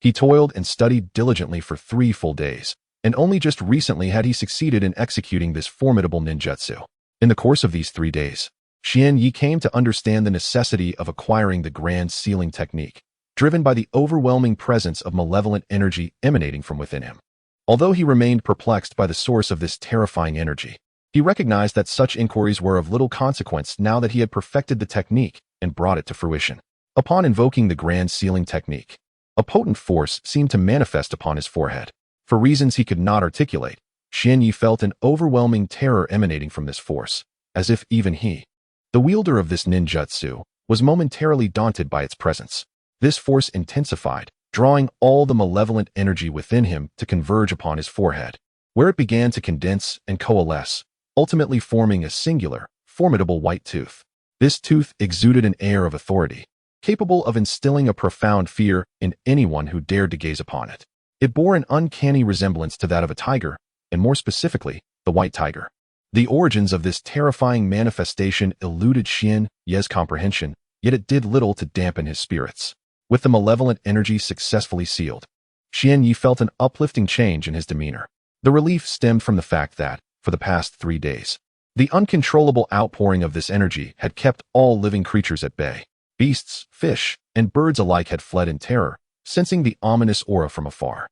He toiled and studied diligently for 3 full days, and only just recently had he succeeded in executing this formidable ninjutsu. In the course of these 3 days, Xianyi came to understand the necessity of acquiring the grand sealing technique, driven by the overwhelming presence of malevolent energy emanating from within him. Although he remained perplexed by the source of this terrifying energy, he recognized that such inquiries were of little consequence now that he had perfected the technique and brought it to fruition. Upon invoking the grand sealing technique, a potent force seemed to manifest upon his forehead. For reasons he could not articulate, Xianyi felt an overwhelming terror emanating from this force, as if even he, the wielder of this ninjutsu, was momentarily daunted by its presence. This force intensified, drawing all the malevolent energy within him to converge upon his forehead, where it began to condense and coalesce, ultimately forming a singular, formidable white tooth. This tooth exuded an air of authority, capable of instilling a profound fear in anyone who dared to gaze upon it. It bore an uncanny resemblance to that of a tiger, and more specifically, the white tiger. The origins of this terrifying manifestation eluded Xianyi's comprehension, yet it did little to dampen his spirits. With the malevolent energy successfully sealed, Xianyi felt an uplifting change in his demeanor. The relief stemmed from the fact that, for the past 3 days, the uncontrollable outpouring of this energy had kept all living creatures at bay. Beasts, fish, and birds alike had fled in terror, sensing the ominous aura from afar.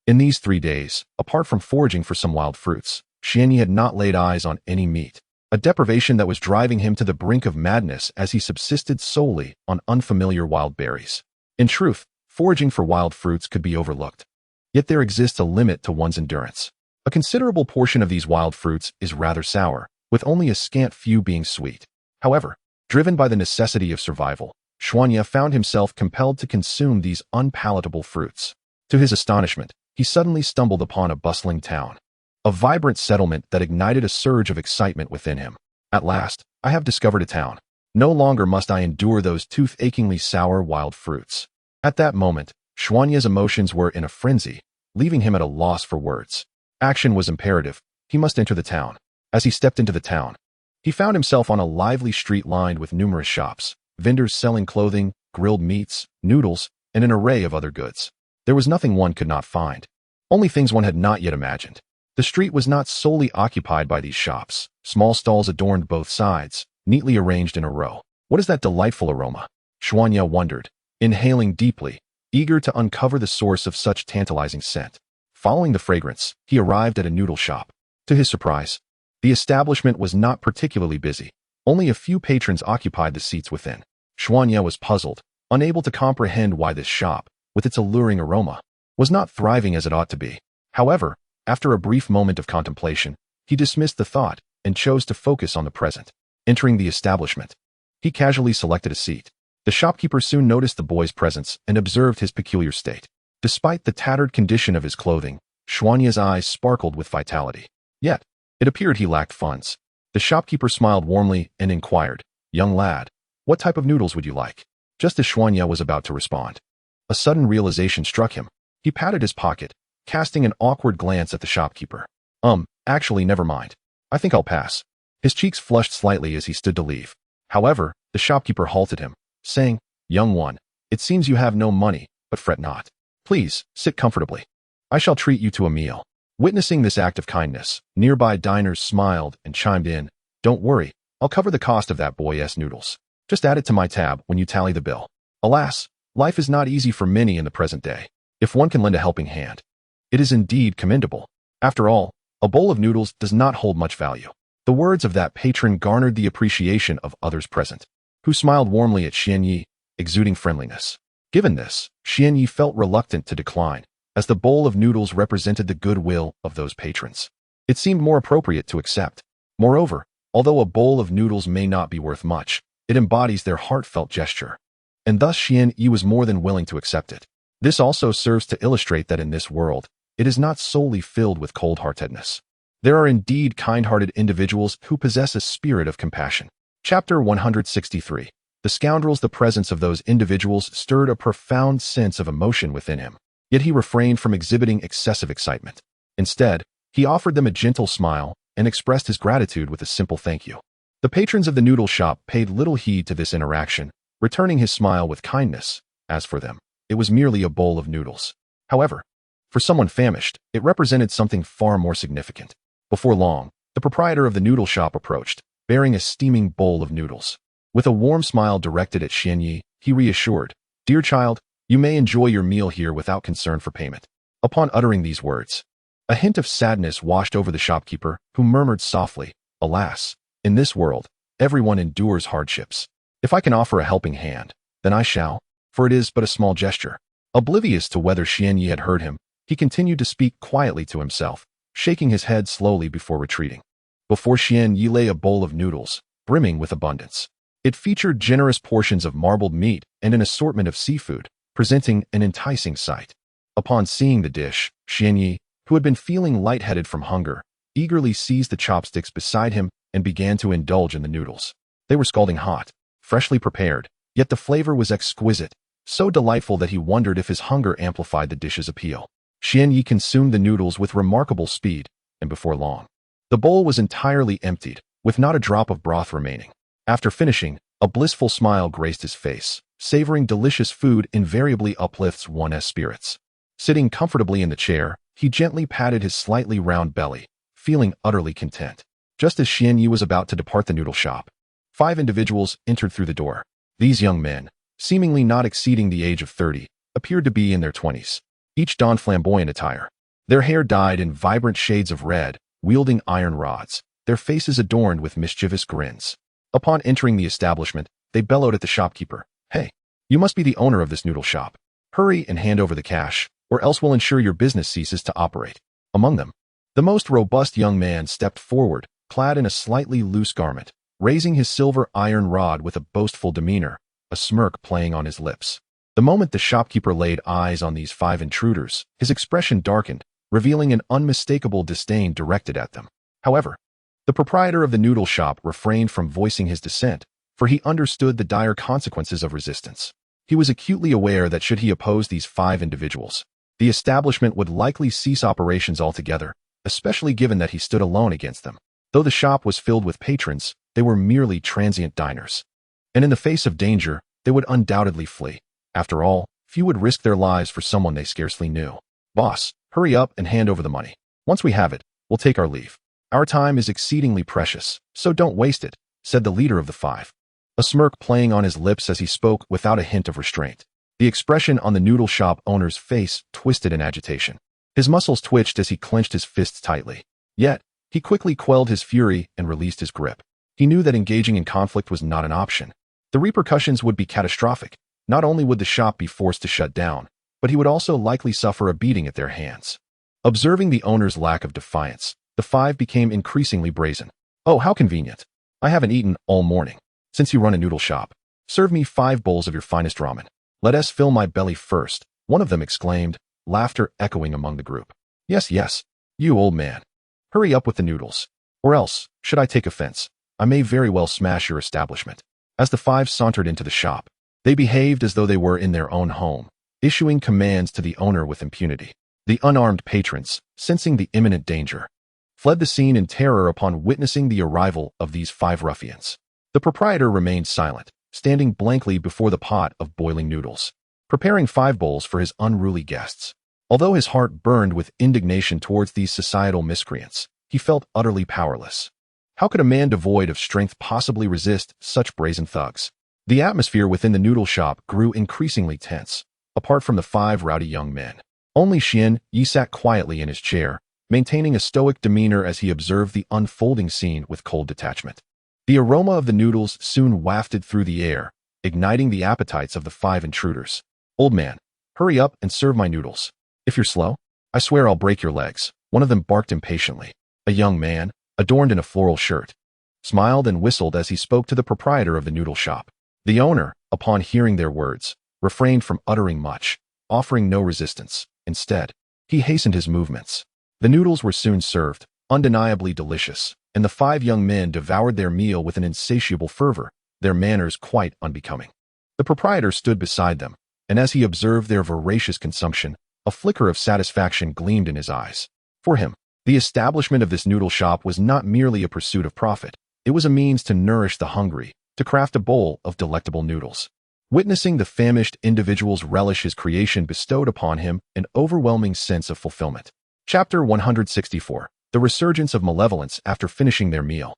In these 3 days, apart from foraging for some wild fruits, Xianyi had not laid eyes on any meat, a deprivation that was driving him to the brink of madness as he subsisted solely on unfamiliar wild berries. In truth, foraging for wild fruits could be overlooked. Yet there exists a limit to one's endurance. A considerable portion of these wild fruits is rather sour, with only a scant few being sweet. However, driven by the necessity of survival, Xianyi found himself compelled to consume these unpalatable fruits. To his astonishment, he suddenly stumbled upon a bustling town, a vibrant settlement that ignited a surge of excitement within him. At last, I have discovered a town. No longer must I endure those tooth-achingly sour wild fruits. At that moment, Xianyi's emotions were in a frenzy, leaving him at a loss for words. Action was imperative. He must enter the town. As he stepped into the town, he found himself on a lively street lined with numerous shops, vendors selling clothing, grilled meats, noodles, and an array of other goods. There was nothing one could not find, only things one had not yet imagined. The street was not solely occupied by these shops. Small stalls adorned both sides, neatly arranged in a row. What is that delightful aroma? Xianyi wondered, inhaling deeply, eager to uncover the source of such tantalizing scent. Following the fragrance, he arrived at a noodle shop. To his surprise, the establishment was not particularly busy. Only a few patrons occupied the seats within. Xianyi was puzzled, unable to comprehend why this shop, with its alluring aroma, was not thriving as it ought to be. However, after a brief moment of contemplation, he dismissed the thought and chose to focus on the present. Entering the establishment, he casually selected a seat. The shopkeeper soon noticed the boy's presence and observed his peculiar state. Despite the tattered condition of his clothing, Xianyi's eyes sparkled with vitality. Yet, it appeared he lacked funds. The shopkeeper smiled warmly and inquired, "Young lad, what type of noodles would you like?" Just as Xianyi was about to respond, a sudden realization struck him. He patted his pocket, casting an awkward glance at the shopkeeper. Actually, never mind. I think I'll pass." His cheeks flushed slightly as he stood to leave. However, the shopkeeper halted him, saying, "Young one, it seems you have no money, but fret not. Please, sit comfortably. I shall treat you to a meal." Witnessing this act of kindness, nearby diners smiled and chimed in, "Don't worry, I'll cover the cost of that boy's noodles. Just add it to my tab when you tally the bill." Alas, life is not easy for many in the present day. If one can lend a helping hand, it is indeed commendable. After all, a bowl of noodles does not hold much value. The words of that patron garnered the appreciation of others present, who smiled warmly at Xian Yi, exuding friendliness. Given this, Xian Yi felt reluctant to decline, as the bowl of noodles represented the goodwill of those patrons. It seemed more appropriate to accept. Moreover, although a bowl of noodles may not be worth much, it embodies their heartfelt gesture. And thus Xian Yi was more than willing to accept it. This also serves to illustrate that in this world, it is not solely filled with cold-heartedness. There are indeed kind-hearted individuals who possess a spirit of compassion. Chapter 163. The scoundrels. The presence of those individuals stirred a profound sense of emotion within him, yet he refrained from exhibiting excessive excitement. Instead, he offered them a gentle smile and expressed his gratitude with a simple thank you. The patrons of the noodle shop paid little heed to this interaction, returning his smile with kindness. As for them, it was merely a bowl of noodles. However, for someone famished, it represented something far more significant. Before long, the proprietor of the noodle shop approached, bearing a steaming bowl of noodles. With a warm smile directed at Xian Yi, he reassured, "Dear child, you may enjoy your meal here without concern for payment." Upon uttering these words, a hint of sadness washed over the shopkeeper, who murmured softly, "Alas, in this world, everyone endures hardships. If I can offer a helping hand, then I shall, for it is but a small gesture." Oblivious to whether Xian Yi had heard him, he continued to speak quietly to himself, shaking his head slowly before retreating. Before Xian Yi lay a bowl of noodles, brimming with abundance. It featured generous portions of marbled meat and an assortment of seafood, presenting an enticing sight. Upon seeing the dish, Xian Yi, who had been feeling lightheaded from hunger, eagerly seized the chopsticks beside him and began to indulge in the noodles. They were scalding hot, freshly prepared, yet the flavor was exquisite, so delightful that he wondered if his hunger amplified the dish's appeal. Xian Yi consumed the noodles with remarkable speed, and before long, the bowl was entirely emptied, with not a drop of broth remaining. After finishing, a blissful smile graced his face. Savoring delicious food invariably uplifts one's spirits. Sitting comfortably in the chair, he gently patted his slightly round belly, feeling utterly content. Just as Xian Yi was about to depart the noodle shop, 5 individuals entered through the door. These young men, seemingly not exceeding the age of 30, appeared to be in their 20s. Each donned flamboyant attire. Their hair dyed in vibrant shades of red, wielding iron rods, their faces adorned with mischievous grins. Upon entering the establishment, they bellowed at the shopkeeper, "Hey, you must be the owner of this noodle shop. Hurry and hand over the cash, or else we'll ensure your business ceases to operate." Among them, the most robust young man stepped forward, clad in a slightly loose garment, raising his silver iron rod with a boastful demeanor, a smirk playing on his lips. The moment the shopkeeper laid eyes on these 5 intruders, his expression darkened, revealing an unmistakable disdain directed at them. However, the proprietor of the noodle shop refrained from voicing his dissent, for he understood the dire consequences of resistance. He was acutely aware that should he oppose these 5 individuals, the establishment would likely cease operations altogether, especially given that he stood alone against them. Though the shop was filled with patrons, they were merely transient diners. And in the face of danger, they would undoubtedly flee. After all, few would risk their lives for someone they scarcely knew. "Boss, hurry up and hand over the money. Once we have it, we'll take our leave. Our time is exceedingly precious, so don't waste it," said the leader of the 5. A smirk playing on his lips as he spoke without a hint of restraint. The expression on the noodle shop owner's face twisted in agitation. His muscles twitched as he clenched his fists tightly. Yet, he quickly quelled his fury and released his grip. He knew that engaging in conflict was not an option. The repercussions would be catastrophic. Not only would the shop be forced to shut down, but he would also likely suffer a beating at their hands. Observing the owner's lack of defiance, the 5 became increasingly brazen. "Oh, how convenient. I haven't eaten all morning. Since you run a noodle shop, serve me 5 bowls of your finest ramen. Let us fill my belly first," one of them exclaimed, laughter echoing among the group. Yes, you old man. Hurry up with the noodles. Or else, should I take offense, I may very well smash your establishment." As the 5 sauntered into the shop, they behaved as though they were in their own home, issuing commands to the owner with impunity. The unarmed patrons, sensing the imminent danger, fled the scene in terror upon witnessing the arrival of these 5 ruffians. The proprietor remained silent, standing blankly before the pot of boiling noodles, preparing 5 bowls for his unruly guests. Although his heart burned with indignation towards these societal miscreants, he felt utterly powerless. How could a man devoid of strength possibly resist such brazen thugs? The atmosphere within the noodle shop grew increasingly tense, apart from the 5 rowdy young men. Only Xian Yi sat quietly in his chair, maintaining a stoic demeanor as he observed the unfolding scene with cold detachment. The aroma of the noodles soon wafted through the air, igniting the appetites of the 5 intruders. "Old man, hurry up and serve my noodles. If you're slow, I swear I'll break your legs," one of them barked impatiently. A young man, adorned in a floral shirt, smiled and whistled as he spoke to the proprietor of the noodle shop. The owner, upon hearing their words, refrained from uttering much, offering no resistance. Instead, he hastened his movements. The noodles were soon served, undeniably delicious, and the 5 young men devoured their meal with an insatiable fervor, their manners quite unbecoming. The proprietor stood beside them, and as he observed their voracious consumption, a flicker of satisfaction gleamed in his eyes. For him, the establishment of this noodle shop was not merely a pursuit of profit, it was a means to nourish the hungry, to craft a bowl of delectable noodles. Witnessing the famished individuals relish his creation bestowed upon him an overwhelming sense of fulfillment. Chapter 164. The Resurgence of Malevolence After Finishing Their Meal.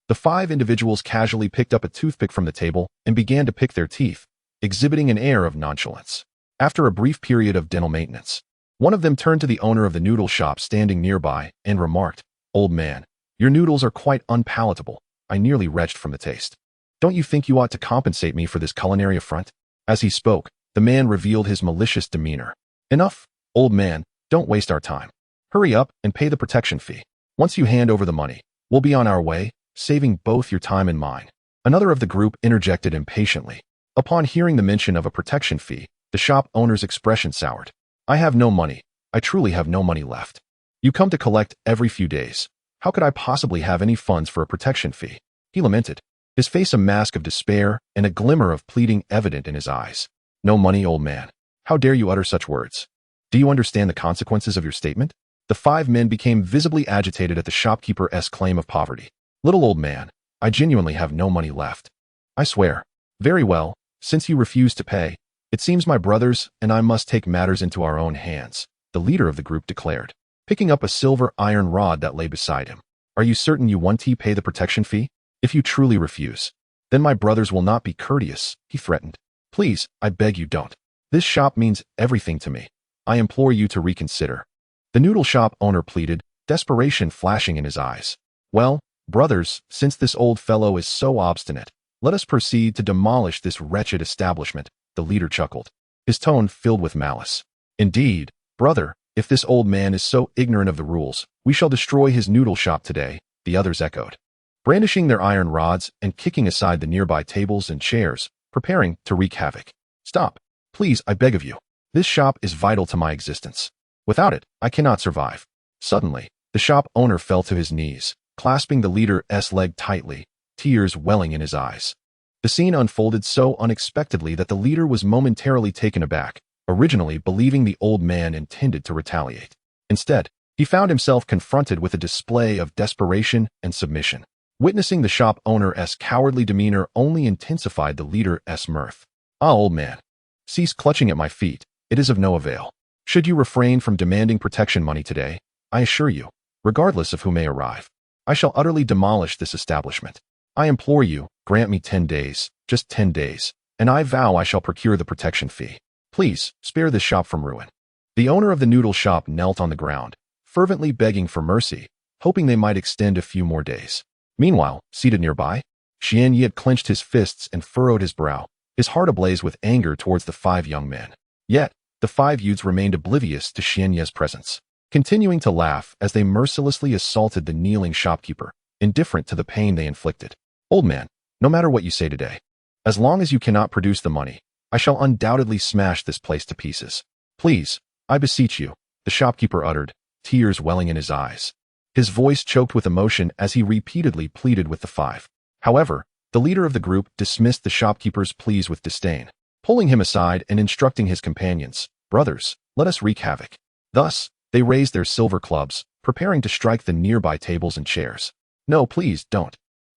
The 5 individuals casually picked up a toothpick from the table and began to pick their teeth, exhibiting an air of nonchalance. After a brief period of dental maintenance, one of them turned to the owner of the noodle shop standing nearby and remarked, "Old man, your noodles are quite unpalatable. I nearly retched from the taste. Don't you think you ought to compensate me for this culinary affront?" As he spoke, the man revealed his malicious demeanor. "Enough, old man, don't waste our time. Hurry up and pay the protection fee. Once you hand over the money, we'll be on our way, saving both your time and mine." Another of the group interjected impatiently. Upon hearing the mention of a protection fee, the shop owner's expression soured. "I have no money. I truly have no money left. You come to collect every few days. How could I possibly have any funds for a protection fee?" He lamented, his face a mask of despair and a glimmer of pleading evident in his eyes. "No money, old man. How dare you utter such words? Do you understand the consequences of your statement?" The 5 men became visibly agitated at the shopkeeper's claim of poverty. "Little old man, I genuinely have no money left. I swear." "Very well, since you refuse to pay, it seems my brothers and I must take matters into our own hands," the leader of the group declared, picking up a silver iron rod that lay beside him. "Are you certain you want to pay the protection fee? If you truly refuse, then my brothers will not be courteous," he threatened. "Please, I beg you don't. This shop means everything to me. I implore you to reconsider." The noodle shop owner pleaded, desperation flashing in his eyes. "Well, brothers, since this old fellow is so obstinate, let us proceed to demolish this wretched establishment," the leader chuckled, his tone filled with malice. "Indeed, brother, if this old man is so ignorant of the rules, we shall destroy his noodle shop today," the others echoed, brandishing their iron rods and kicking aside the nearby tables and chairs, preparing to wreak havoc. "Stop, please, I beg of you. This shop is vital to my existence. Without it, I cannot survive." Suddenly, the shop owner fell to his knees, clasping the leader's leg tightly, tears welling in his eyes. The scene unfolded so unexpectedly that the leader was momentarily taken aback, originally believing the old man intended to retaliate. Instead, he found himself confronted with a display of desperation and submission. Witnessing the shop owner's cowardly demeanor only intensified the leader's mirth. "Ah, old man, cease clutching at my feet. It is of no avail. Should you refrain from demanding protection money today, I assure you, regardless of who may arrive, I shall utterly demolish this establishment. I implore you, grant me 10 days, just 10 days, and I vow I shall procure the protection fee. Please, spare this shop from ruin." The owner of the noodle shop knelt on the ground, fervently begging for mercy, hoping they might extend a few more days. Meanwhile, seated nearby, Xianyi had clenched his fists and furrowed his brow, his heart ablaze with anger towards the 5 young men. Yet, the 5 youths remained oblivious to Xianyi's presence, continuing to laugh as they mercilessly assaulted the kneeling shopkeeper, indifferent to the pain they inflicted. "Old man, no matter what you say today, as long as you cannot produce the money, I shall undoubtedly smash this place to pieces. Please, I beseech you," the shopkeeper uttered, tears welling in his eyes. His voice choked with emotion as he repeatedly pleaded with the 5. However, the leader of the group dismissed the shopkeeper's pleas with disdain, pulling him aside and instructing his companions, "Brothers, let us wreak havoc." Thus, they raised their silver clubs, preparing to strike the nearby tables and chairs. "No, please, don't.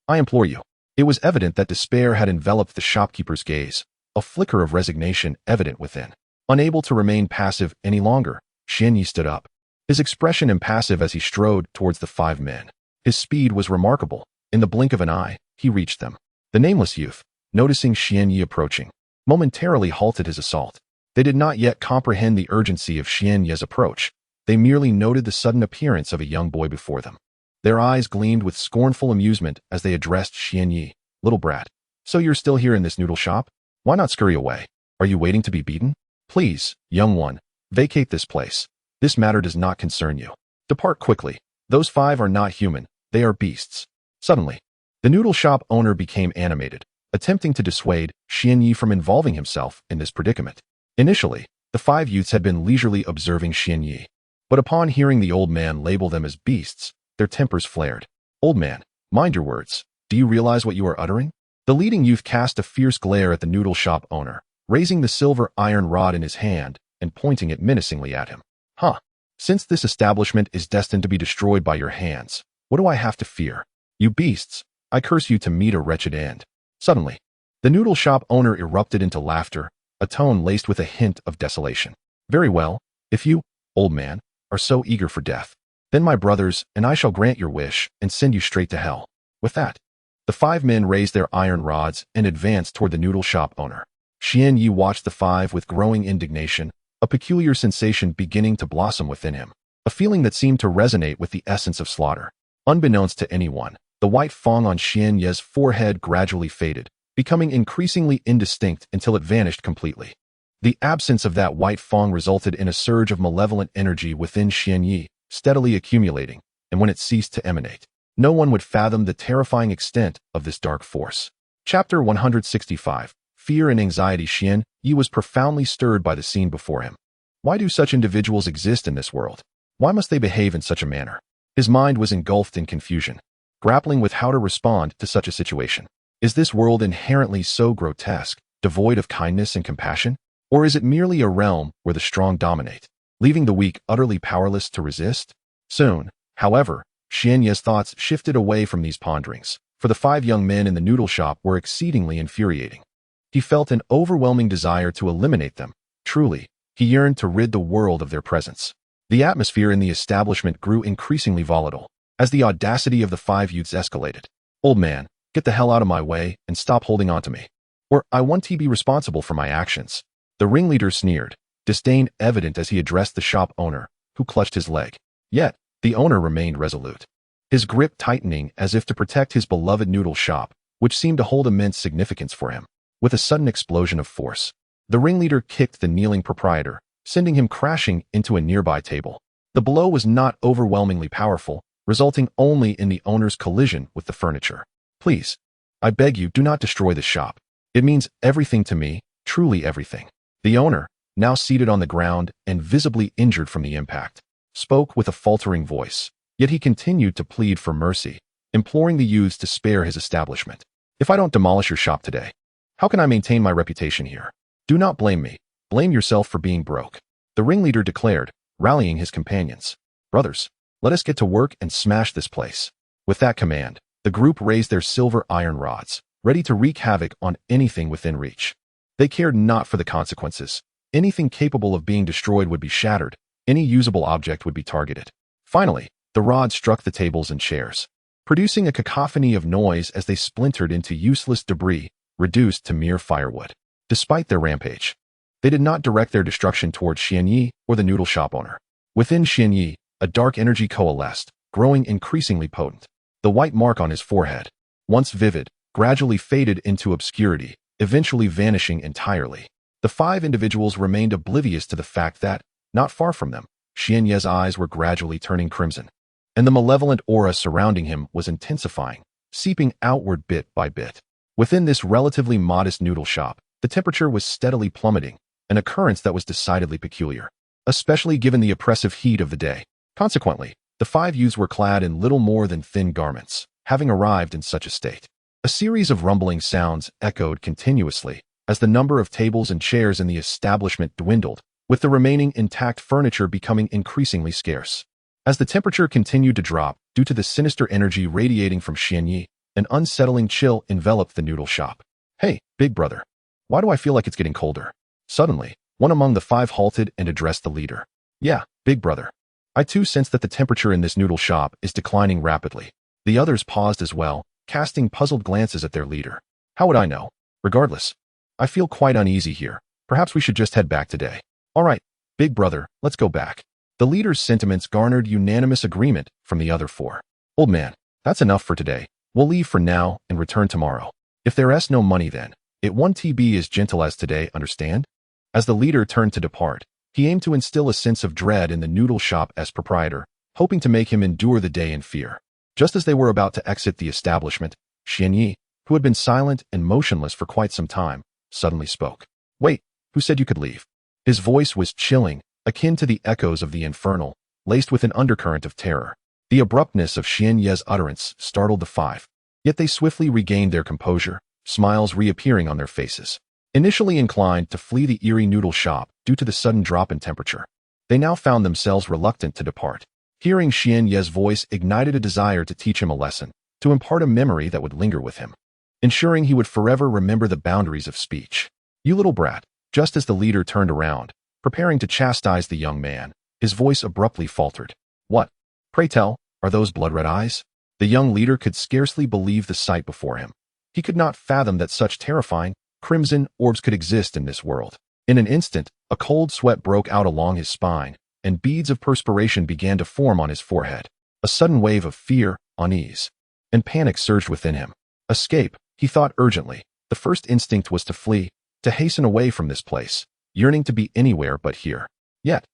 I implore you." It was evident that despair had enveloped the shopkeeper's gaze, a flicker of resignation evident within. Unable to remain passive any longer, Xianyi stood up, his expression impassive as he strode towards the 5 men. His speed was remarkable. In the blink of an eye, he reached them. The nameless youth, noticing Xianyi approaching, momentarily halted his assault. They did not yet comprehend the urgency of Xianyi's approach. They merely noted the sudden appearance of a young boy before them. Their eyes gleamed with scornful amusement as they addressed Xianyi. Little brat. So you're still here in this noodle shop? Why not scurry away? Are you waiting to be beaten? Please, young one, vacate this place. This matter does not concern you. Depart quickly. Those 5 are not human. They are beasts. Suddenly, the noodle shop owner became animated, attempting to dissuade Xianyi from involving himself in this predicament. Initially, the 5 youths had been leisurely observing Xianyi, but upon hearing the old man label them as beasts, their tempers flared. Old man, mind your words. Do you realize what you are uttering? The leading youth cast a fierce glare at the noodle shop owner, raising the silver iron rod in his hand and pointing it menacingly at him. Huh. Since this establishment is destined to be destroyed by your hands, what do I have to fear? You beasts, I curse you to meet a wretched end. Suddenly, the noodle shop owner erupted into laughter, a tone laced with a hint of desolation. Very well, if you, old man, are so eager for death, then my brothers and I shall grant your wish and send you straight to hell. With that, the 5 men raised their iron rods and advanced toward the noodle shop owner. Xianyi watched the 5 with growing indignation, a peculiar sensation beginning to blossom within him, a feeling that seemed to resonate with the essence of slaughter. Unbeknownst to anyone, the white fong on Xianyi's forehead gradually faded, becoming increasingly indistinct until it vanished completely. The absence of that white fong resulted in a surge of malevolent energy within Xianyi, steadily accumulating, and when it ceased to emanate, no one would fathom the terrifying extent of this dark force. Chapter 165. Fear and Anxiety. Xianyi was profoundly stirred by the scene before him. Why do such individuals exist in this world? Why must they behave in such a manner? His mind was engulfed in confusion, grappling with how to respond to such a situation. Is this world inherently so grotesque, devoid of kindness and compassion? Or is it merely a realm where the strong dominate, leaving the weak utterly powerless to resist? Soon, however, Xianyi's thoughts shifted away from these ponderings, for the 5 young men in the noodle shop were exceedingly infuriating. He felt an overwhelming desire to eliminate them. Truly, he yearned to rid the world of their presence. The atmosphere in the establishment grew increasingly volatile, as the audacity of the 5 youths escalated. Old man, get the hell out of my way and stop holding on to me, or I want to be responsible for my actions. The ringleader sneered, disdain evident as he addressed the shop owner, who clutched his leg. Yet, the owner remained resolute, his grip tightening as if to protect his beloved noodle shop, which seemed to hold immense significance for him. With a sudden explosion of force, the ringleader kicked the kneeling proprietor, sending him crashing into a nearby table. The blow was not overwhelmingly powerful, resulting only in the owner's collision with the furniture. Please, I beg you, do not destroy the shop. It means everything to me, truly everything. The owner, now seated on the ground and visibly injured from the impact, spoke with a faltering voice, yet he continued to plead for mercy, imploring the youths to spare his establishment. If I don't demolish your shop today, how can I maintain my reputation here? Do not blame me. Blame yourself for being broke, the ringleader declared, rallying his companions. Brothers, let us get to work and smash this place. With that command, the group raised their silver iron rods, ready to wreak havoc on anything within reach. They cared not for the consequences. Anything capable of being destroyed would be shattered. Any usable object would be targeted. Finally, the rod struck the tables and chairs, producing a cacophony of noise as they splintered into useless debris, reduced to mere firewood. Despite their rampage, they did not direct their destruction towards Xianyi or the noodle shop owner. Within Xianyi, a dark energy coalesced, growing increasingly potent. The white mark on his forehead, once vivid, gradually faded into obscurity, eventually vanishing entirely. The 5 individuals remained oblivious to the fact that, not far from them, Xianyi's eyes were gradually turning crimson, and the malevolent aura surrounding him was intensifying, seeping outward bit by bit. Within this relatively modest noodle shop, the temperature was steadily plummeting, an occurrence that was decidedly peculiar, especially given the oppressive heat of the day. Consequently, the 5 youths were clad in little more than thin garments, having arrived in such a state. A series of rumbling sounds echoed continuously as the number of tables and chairs in the establishment dwindled, with the remaining intact furniture becoming increasingly scarce. As the temperature continued to drop due to the sinister energy radiating from Xianyi, an unsettling chill enveloped the noodle shop. Hey, big brother. Why do I feel like it's getting colder? Suddenly, one among the 5 halted and addressed the leader. Yeah, big brother. I too sense that the temperature in this noodle shop is declining rapidly. The others paused as well, casting puzzled glances at their leader. How would I know? Regardless, I feel quite uneasy here. Perhaps we should just head back today. All right, big brother, let's go back. The leader's sentiments garnered unanimous agreement from the other four. Old man, that's enough for today. We'll leave for now and return tomorrow. If there's no money then, it won't be as gentle as today, understand? As the leader turned to depart, he aimed to instill a sense of dread in the noodle shop as proprietor, hoping to make him endure the day in fear. Just as they were about to exit the establishment, Xianyi, who had been silent and motionless for quite some time, suddenly spoke. Wait, who said you could leave? His voice was chilling, akin to the echoes of the infernal, laced with an undercurrent of terror. The abruptness of Xianyi's utterance startled the five, yet they swiftly regained their composure, smiles reappearing on their faces. Initially inclined to flee the eerie noodle shop due to the sudden drop in temperature, they now found themselves reluctant to depart. Hearing Xianyi's voice ignited a desire to teach him a lesson, to impart a memory that would linger with him, ensuring he would forever remember the boundaries of speech. You little brat. Just as the leader turned around, preparing to chastise the young man, his voice abruptly faltered. What? Pray tell, are those blood-red eyes? The young leader could scarcely believe the sight before him. He could not fathom that such terrifying, crimson orbs could exist in this world. In an instant, a cold sweat broke out along his spine, and beads of perspiration began to form on his forehead. A sudden wave of fear, unease, and panic surged within him. Escape, he thought urgently. The first instinct was to flee, to hasten away from this place, yearning to be anywhere but here. Yet,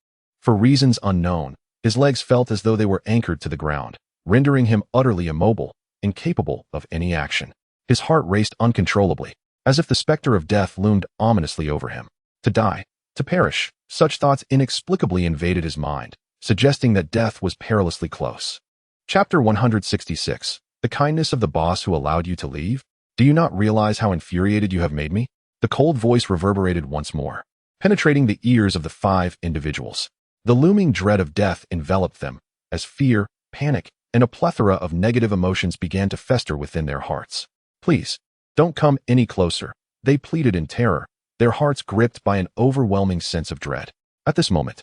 for reasons unknown, his legs felt as though they were anchored to the ground, rendering him utterly immobile, incapable of any action. His heart raced uncontrollably, as if the specter of death loomed ominously over him. To die, to perish, such thoughts inexplicably invaded his mind, suggesting that death was perilously close. Chapter 166. The kindness of the boss who allowed you to leave? Do you not realize how infuriated you have made me? The cold voice reverberated once more, penetrating the ears of the five individuals. The looming dread of death enveloped them, as fear, panic, and a plethora of negative emotions began to fester within their hearts. Please, don't come any closer, they pleaded in terror, their hearts gripped by an overwhelming sense of dread. At this moment,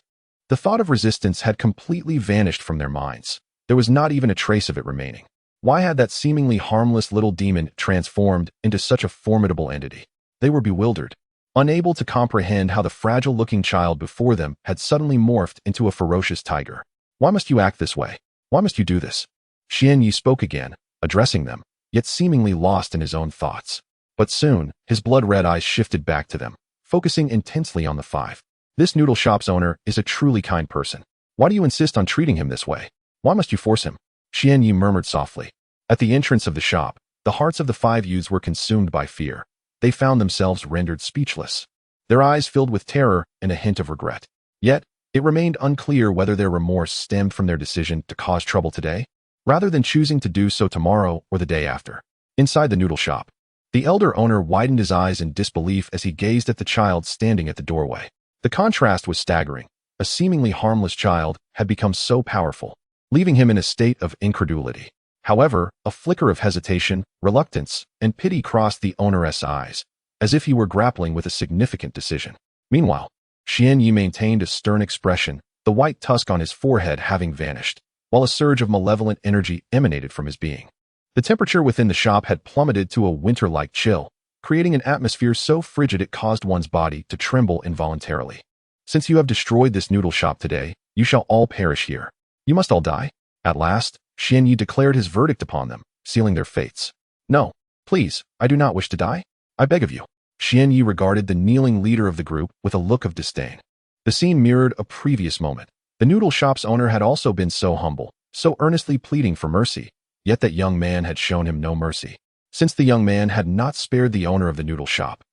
the thought of resistance had completely vanished from their minds. There was not even a trace of it remaining. Why had that seemingly harmless little demon transformed into such a formidable entity? They were bewildered, unable to comprehend how the fragile-looking child before them had suddenly morphed into a ferocious tiger. Why must you act this way? Why must you do this? Xianyi spoke again, addressing them, yet seemingly lost in his own thoughts. But soon, his blood-red eyes shifted back to them, focusing intensely on the five. This noodle shop's owner is a truly kind person. Why do you insist on treating him this way? Why must you force him? Xianyi murmured softly. At the entrance of the shop, the hearts of the five youths were consumed by fear. They found themselves rendered speechless. Their eyes filled with terror and a hint of regret. Yet, it remained unclear whether their remorse stemmed from their decision to cause trouble today, rather than choosing to do so tomorrow or the day after. Inside the noodle shop, the elder owner widened his eyes in disbelief as he gazed at the child standing at the doorway. The contrast was staggering. A seemingly harmless child had become so powerful, leaving him in a state of incredulity. However, a flicker of hesitation, reluctance, and pity crossed the owner's eyes, as if he were grappling with a significant decision. Meanwhile, Xianyi maintained a stern expression, the white tusk on his forehead having vanished, while a surge of malevolent energy emanated from his being. The temperature within the shop had plummeted to a winter-like chill, creating an atmosphere so frigid it caused one's body to tremble involuntarily. Since you have destroyed this noodle shop today, you shall all perish here. You must all die. At last, Xianyi declared his verdict upon them, sealing their fates. No, please, I do not wish to die. I beg of you. Xianyi regarded the kneeling leader of the group with a look of disdain. The scene mirrored a previous moment. The noodle shop's owner had also been so humble, so earnestly pleading for mercy, yet that young man had shown him no mercy. Since the young man had not spared the owner of the noodle shop,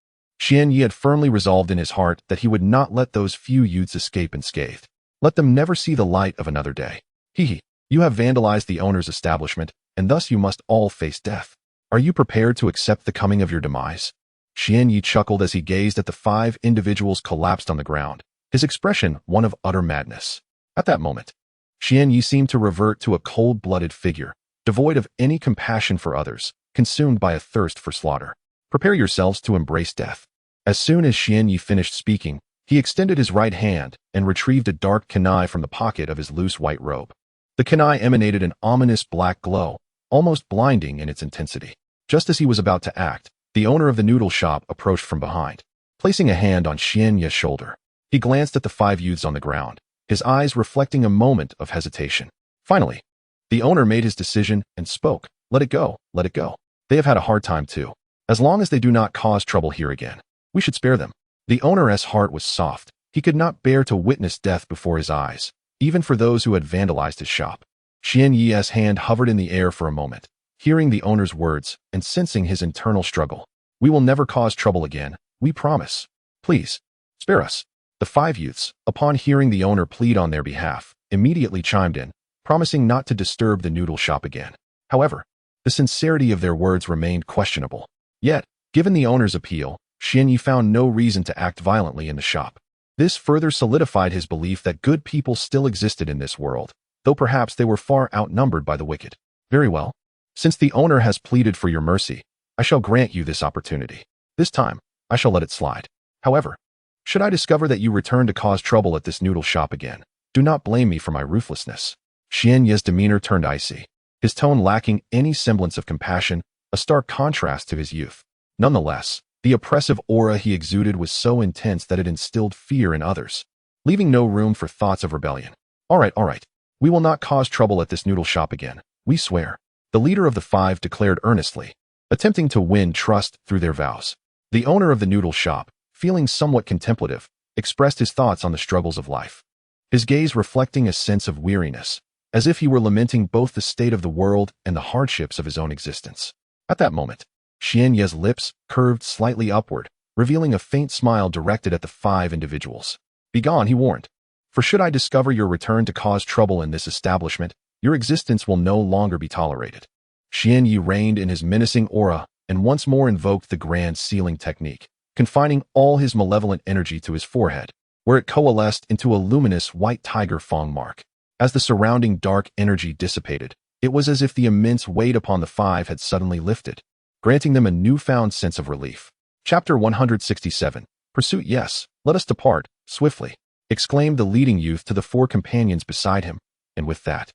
Xianyi had firmly resolved in his heart that he would not let those few youths escape unscathed. Let them never see the light of another day. Hee. You have vandalized the owner's establishment, and thus you must all face death. Are you prepared to accept the coming of your demise? Xianyi chuckled as he gazed at the five individuals collapsed on the ground, his expression one of utter madness. At that moment, Xianyi seemed to revert to a cold-blooded figure, devoid of any compassion for others, consumed by a thirst for slaughter. Prepare yourselves to embrace death. As soon as Xianyi finished speaking, he extended his right hand and retrieved a dark kunai from the pocket of his loose white robe. The kunai emanated an ominous black glow, almost blinding in its intensity. Just as he was about to act, the owner of the noodle shop approached from behind. Placing a hand on Xianyi's shoulder, he glanced at the five youths on the ground, his eyes reflecting a moment of hesitation. Finally, the owner made his decision and spoke. Let it go, let it go. They have had a hard time too. As long as they do not cause trouble here again, we should spare them. The owner's heart was soft. He could not bear to witness death before his eyes, even for those who had vandalized his shop. Xian Yi's hand hovered in the air for a moment, hearing the owner's words and sensing his internal struggle. We will never cause trouble again, we promise. Please, spare us. The 5 youths, upon hearing the owner plead on their behalf, immediately chimed in, promising not to disturb the noodle shop again. However, the sincerity of their words remained questionable. Yet, given the owner's appeal, Xian Yi found no reason to act violently in the shop. This further solidified his belief that good people still existed in this world, though perhaps they were far outnumbered by the wicked. Very well. Since the owner has pleaded for your mercy, I shall grant you this opportunity. This time, I shall let it slide. However, should I discover that you return to cause trouble at this noodle shop again, do not blame me for my ruthlessness. Xian Yi's demeanor turned icy, his tone lacking any semblance of compassion, a stark contrast to his youth. Nonetheless, the oppressive aura he exuded was so intense that it instilled fear in others, leaving no room for thoughts of rebellion. All right. We will not cause trouble at this noodle shop again, we swear. The leader of the 5 declared earnestly, attempting to win trust through their vows. The owner of the noodle shop, feeling somewhat contemplative, expressed his thoughts on the struggles of life, his gaze reflecting a sense of weariness, as if he were lamenting both the state of the world and the hardships of his own existence. At that moment, Xian Yi's lips curved slightly upward, revealing a faint smile directed at the 5 individuals. Begone, he warned. For should I discover your return to cause trouble in this establishment, your existence will no longer be tolerated. Xian Yi reigned in his menacing aura and once more invoked the grand sealing technique, confining all his malevolent energy to his forehead, where it coalesced into a luminous white tiger fang mark. As the surrounding dark energy dissipated, it was as if the immense weight upon the 5 had suddenly lifted, granting them a newfound sense of relief. Chapter 167. Pursuit. Yes, let us depart, swiftly, exclaimed the leading youth to the 4 companions beside him, and with that,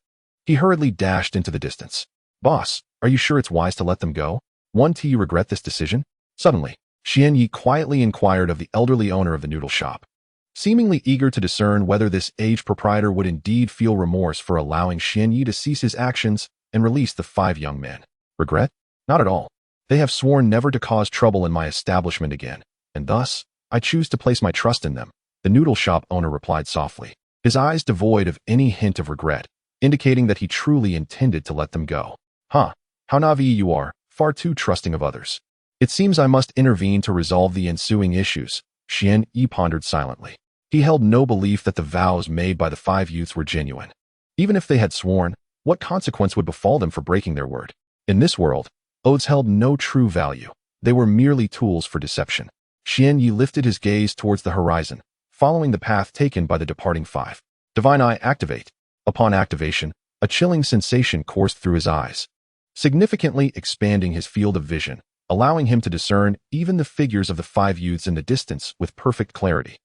he hurriedly dashed into the distance. Boss, are you sure it's wise to let them go? Won't you regret this decision? Suddenly, Xian Yi quietly inquired of the elderly owner of the noodle shop, seemingly eager to discern whether this aged proprietor would indeed feel remorse for allowing Xian Yi to cease his actions and release the 5 young men. Regret? Not at all. They have sworn never to cause trouble in my establishment again, and thus, I choose to place my trust in them, the noodle shop owner replied softly, his eyes devoid of any hint of regret, indicating that he truly intended to let them go. How naive you are, far too trusting of others. It seems I must intervene to resolve the ensuing issues, Xian Yi pondered silently. He held no belief that the vows made by the 5 youths were genuine. Even if they had sworn, what consequence would befall them for breaking their word? In this world, oaths held no true value. They were merely tools for deception. Xian Yi lifted his gaze towards the horizon, following the path taken by the departing 5. Divine Eye, activate. Upon activation, a chilling sensation coursed through his eyes, significantly expanding his field of vision, allowing him to discern even the figures of the 5 youths in the distance with perfect clarity.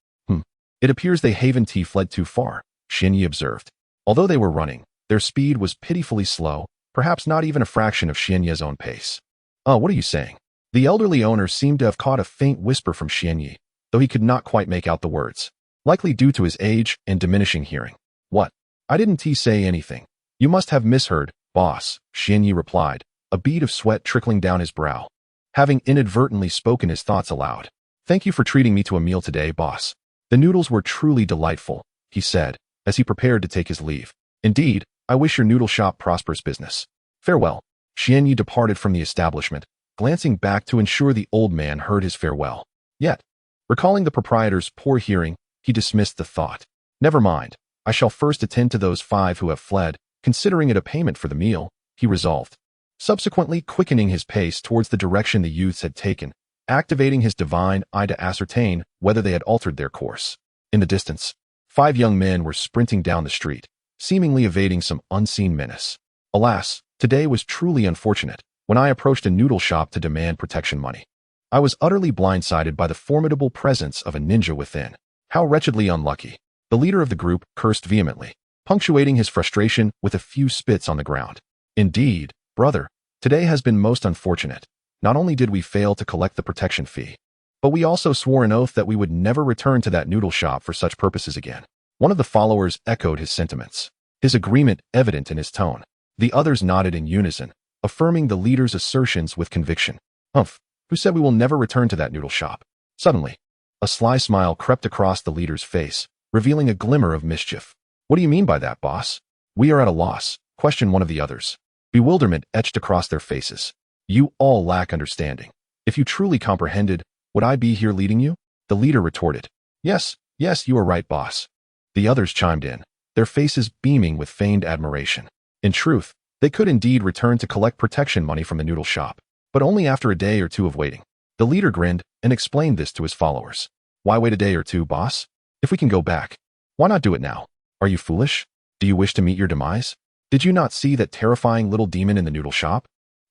It appears they haven't fled too far, Xian Yi observed. Although they were running, their speed was pitifully slow, perhaps not even a fraction of Xian Yi's own pace. What are you saying? The elderly owner seemed to have caught a faint whisper from Xian Yi, though he could not quite make out the words, likely due to his age and diminishing hearing. What? I didn't say anything. You must have misheard, boss, Xian Yi replied, a bead of sweat trickling down his brow, having inadvertently spoken his thoughts aloud. Thank you for treating me to a meal today, boss. The noodles were truly delightful, he said, as he prepared to take his leave. Indeed, I wish your noodle shop prosperous business. Farewell. Xian Yi departed from the establishment, glancing back to ensure the old man heard his farewell. Yet, recalling the proprietor's poor hearing, he dismissed the thought. Never mind, I shall first attend to those 5 who have fled, considering it a payment for the meal, he resolved. Subsequently quickening his pace towards the direction the youths had taken, activating his divine eye to ascertain whether they had altered their course. In the distance, 5 young men were sprinting down the street, seemingly evading some unseen menace. Alas, today was truly unfortunate. When I approached a noodle shop to demand protection money, I was utterly blindsided by the formidable presence of a ninja within. How wretchedly unlucky. The leader of the group cursed vehemently, punctuating his frustration with a few spits on the ground. Indeed, brother, today has been most unfortunate. Not only did we fail to collect the protection fee, but we also swore an oath that we would never return to that noodle shop for such purposes again. One of the followers echoed his sentiments, his agreement evident in his tone. The others nodded in unison, affirming the leader's assertions with conviction. Humph, who said we will never return to that noodle shop? Suddenly, a sly smile crept across the leader's face, revealing a glimmer of mischief. What do you mean by that, boss? We are at a loss, questioned one of the others. Bewilderment etched across their faces. You all lack understanding. If you truly comprehended, would I be here leading you? The leader retorted. Yes, you are right, boss. The others chimed in, their faces beaming with feigned admiration. In truth, they could indeed return to collect protection money from the noodle shop, but only after a day or two of waiting. The leader grinned and explained this to his followers. Why wait a day or two, boss? If we can go back, why not do it now? Are you foolish? Do you wish to meet your demise? Did you not see that terrifying little demon in the noodle shop?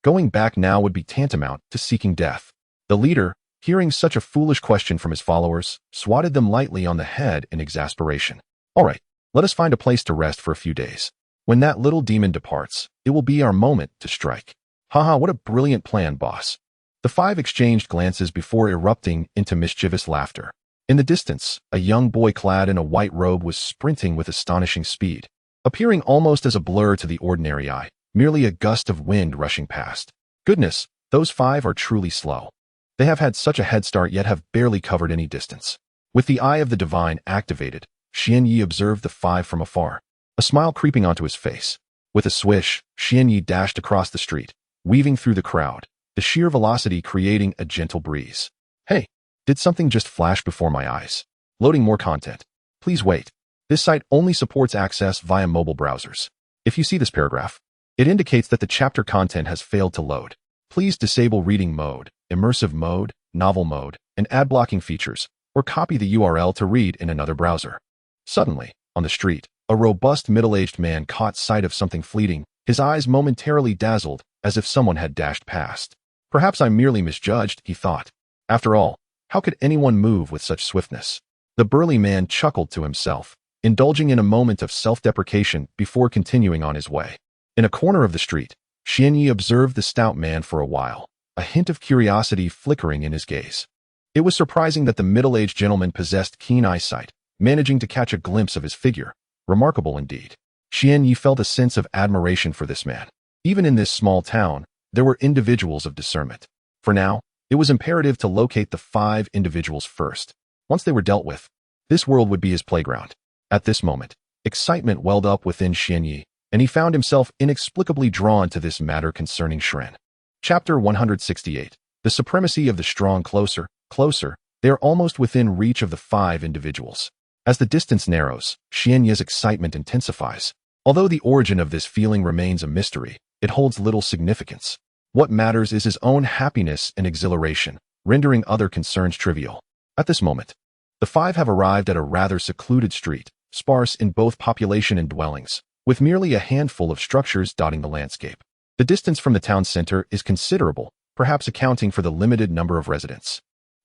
Going back now would be tantamount to seeking death. The leader, hearing such a foolish question from his followers, swatted them lightly on the head in exasperation. All right, let us find a place to rest for a few days. When that little demon departs, it will be our moment to strike. Haha, what a brilliant plan, boss. The five exchanged glances before erupting into mischievous laughter. In the distance, a young boy clad in a white robe was sprinting with astonishing speed, appearing almost as a blur to the ordinary eye, merely a gust of wind rushing past. Goodness, those five are truly slow. They have had such a head start yet have barely covered any distance. With the eye of the divine activated, Xian Yi observed the five from afar, a smile creeping onto his face. With a swish, Xian Yi dashed across the street, weaving through the crowd, the sheer velocity creating a gentle breeze. Hey, did something just flash before my eyes? Loading more content. Please wait. This site only supports access via mobile browsers. If you see this paragraph, it indicates that the chapter content has failed to load. Please disable reading mode, immersive mode, novel mode, and ad blocking features, or copy the URL to read in another browser. Suddenly, on the street, a robust middle-aged man caught sight of something fleeting, his eyes momentarily dazzled as if someone had dashed past. Perhaps I'm merely misjudged, he thought. After all, how could anyone move with such swiftness? The burly man chuckled to himself, indulging in a moment of self-deprecation before continuing on his way. In a corner of the street, Xian Yi observed the stout man for a while, a hint of curiosity flickering in his gaze. It was surprising that the middle-aged gentleman possessed keen eyesight, managing to catch a glimpse of his figure. Remarkable indeed. Xian Yi felt a sense of admiration for this man. Even in this small town, there were individuals of discernment. For now, it was imperative to locate the five individuals first. Once they were dealt with, this world would be his playground. At this moment, excitement welled up within Xian Yi, and he found himself inexplicably drawn to this matter concerning Shren. Chapter 168. The supremacy of the strong. Closer, they are almost within reach of the five individuals. As the distance narrows, Xian Yi's excitement intensifies. Although the origin of this feeling remains a mystery, it holds little significance. What matters is his own happiness and exhilaration, rendering other concerns trivial. At this moment, the five have arrived at a rather secluded street, sparse in both population and dwellings, with merely a handful of structures dotting the landscape. The distance from the town center is considerable, perhaps accounting for the limited number of residents.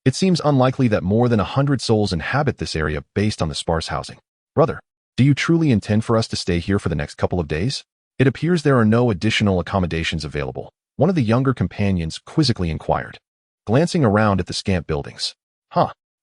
It seems unlikely that more than 100 souls inhabit this area based on the sparse housing. Brother, do you truly intend for us to stay here for the next couple of days? It appears there are no additional accommodations available, one of the younger companions quizzically inquired, glancing around at the scant buildings.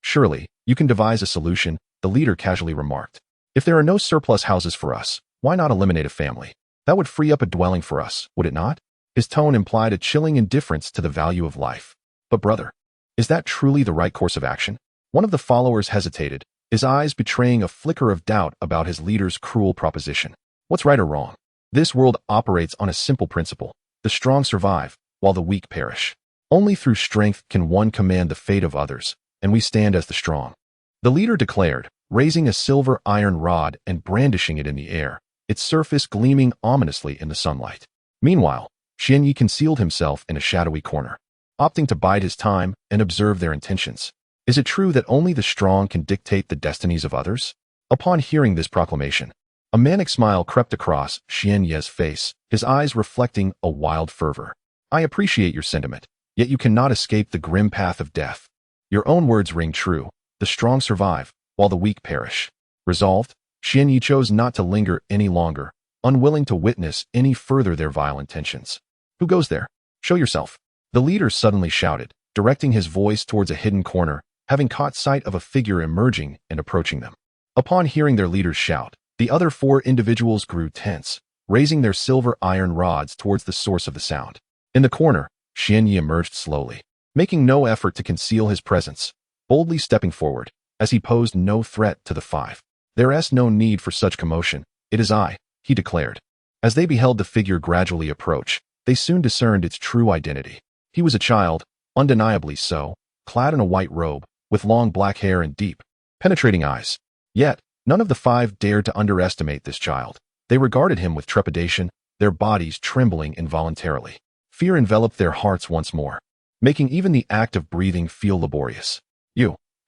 Surely, you can devise a solution, the leader casually remarked. If there are no surplus houses for us, why not eliminate a family? That would free up a dwelling for us, would it not? His tone implied a chilling indifference to the value of life. But brother, is that truly the right course of action? One of the followers hesitated, his eyes betraying a flicker of doubt about his leader's cruel proposition. What's right or wrong? This world operates on a simple principle. The strong survive, while the weak perish. Only through strength can one command the fate of others, and we stand as the strong. The leader declared, raising a silver iron rod and brandishing it in the air, its surface gleaming ominously in the sunlight. Meanwhile, Xian Yi concealed himself in a shadowy corner, opting to bide his time and observe their intentions. Is it true that only the strong can dictate the destinies of others? Upon hearing this proclamation, a manic smile crept across Xian Yi's face, his eyes reflecting a wild fervor. I appreciate your sentiment, yet you cannot escape the grim path of death. Your own words ring true. The strong survive, while the weak perish. Resolved, Xian Yi chose not to linger any longer, unwilling to witness any further their vile intentions. Who goes there? Show yourself. The leader suddenly shouted, directing his voice towards a hidden corner, having caught sight of a figure emerging and approaching them. Upon hearing their leaders shout, the other 4 individuals grew tense, raising their silver iron rods towards the source of the sound. In the corner, Xianyi emerged slowly, making no effort to conceal his presence, boldly stepping forward, as he posed no threat to the 5. There is no need for such commotion. It is I, he declared. As they beheld the figure gradually approach, they soon discerned its true identity. He was a child, undeniably so, clad in a white robe, with long black hair and deep, penetrating eyes. Yet, none of the 5 dared to underestimate this child. They regarded him with trepidation, their bodies trembling involuntarily. Fear enveloped their hearts once more, making even the act of breathing feel laborious.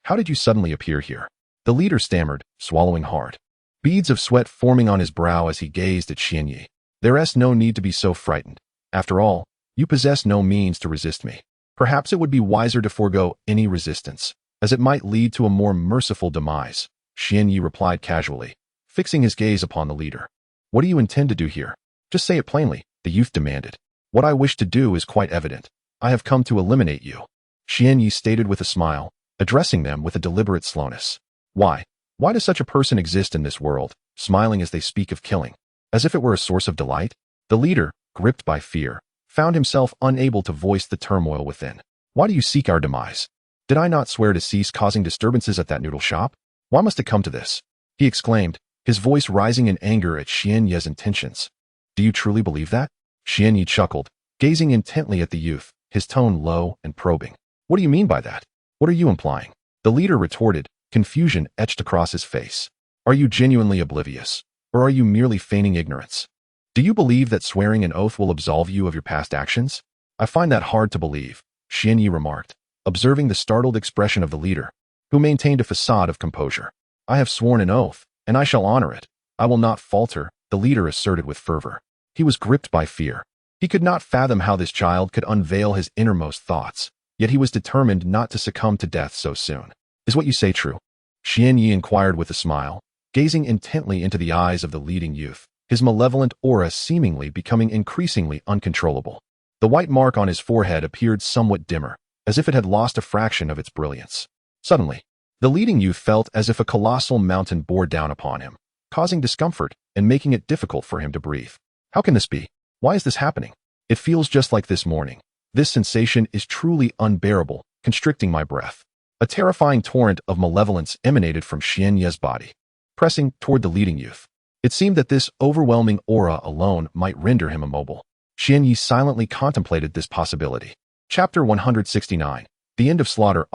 How did you suddenly appear here? The leader stammered, swallowing hard. Beads of sweat forming on his brow as he gazed at Xianyi. There is no need to be so frightened. After all, you possess no means to resist me. Perhaps it would be wiser to forego any resistance, as it might lead to a more merciful demise, Xianyi replied casually, fixing his gaze upon the leader. What do you intend to do here? Just say it plainly, the youth demanded. What I wish to do is quite evident. I have come to eliminate you, Xianyi stated with a smile, addressing them with a deliberate slowness. Why does such a person exist in this world, smiling as they speak of killing, as if it were a source of delight? The leader, gripped by fear, found himself unable to voice the turmoil within. Why do you seek our demise? Did I not swear to cease causing disturbances at that noodle shop? Why must it come to this? He exclaimed, his voice rising in anger at Xianyi's intentions. Do you truly believe that? Xianyi chuckled, gazing intently at the youth, his tone low and probing. What do you mean by that? What are you implying? The leader retorted, confusion etched across his face. Are you genuinely oblivious, or are you merely feigning ignorance? Do you believe that swearing an oath will absolve you of your past actions? I find that hard to believe, Xianyi remarked, observing the startled expression of the leader, who maintained a facade of composure. I have sworn an oath, and I shall honor it. I will not falter, the leader asserted with fervor. He was gripped by fear. He could not fathom how this child could unveil his innermost thoughts, yet he was determined not to succumb to death so soon. Is what you say true? Xianyi inquired with a smile, gazing intently into the eyes of the leading youth, his malevolent aura seemingly becoming increasingly uncontrollable. The white mark on his forehead appeared somewhat dimmer, as if it had lost a fraction of its brilliance. Suddenly, the leading youth felt as if a colossal mountain bore down upon him, causing discomfort and making it difficult for him to breathe. How can this be? Why is this happening? It feels just like this morning. This sensation is truly unbearable, constricting my breath. A terrifying torrent of malevolence emanated from Xianyi's body, pressing toward the leading youth. It seemed that this overwhelming aura alone might render him immobile. Xianyi silently contemplated this possibility. Chapter 169. The End of Slaughter.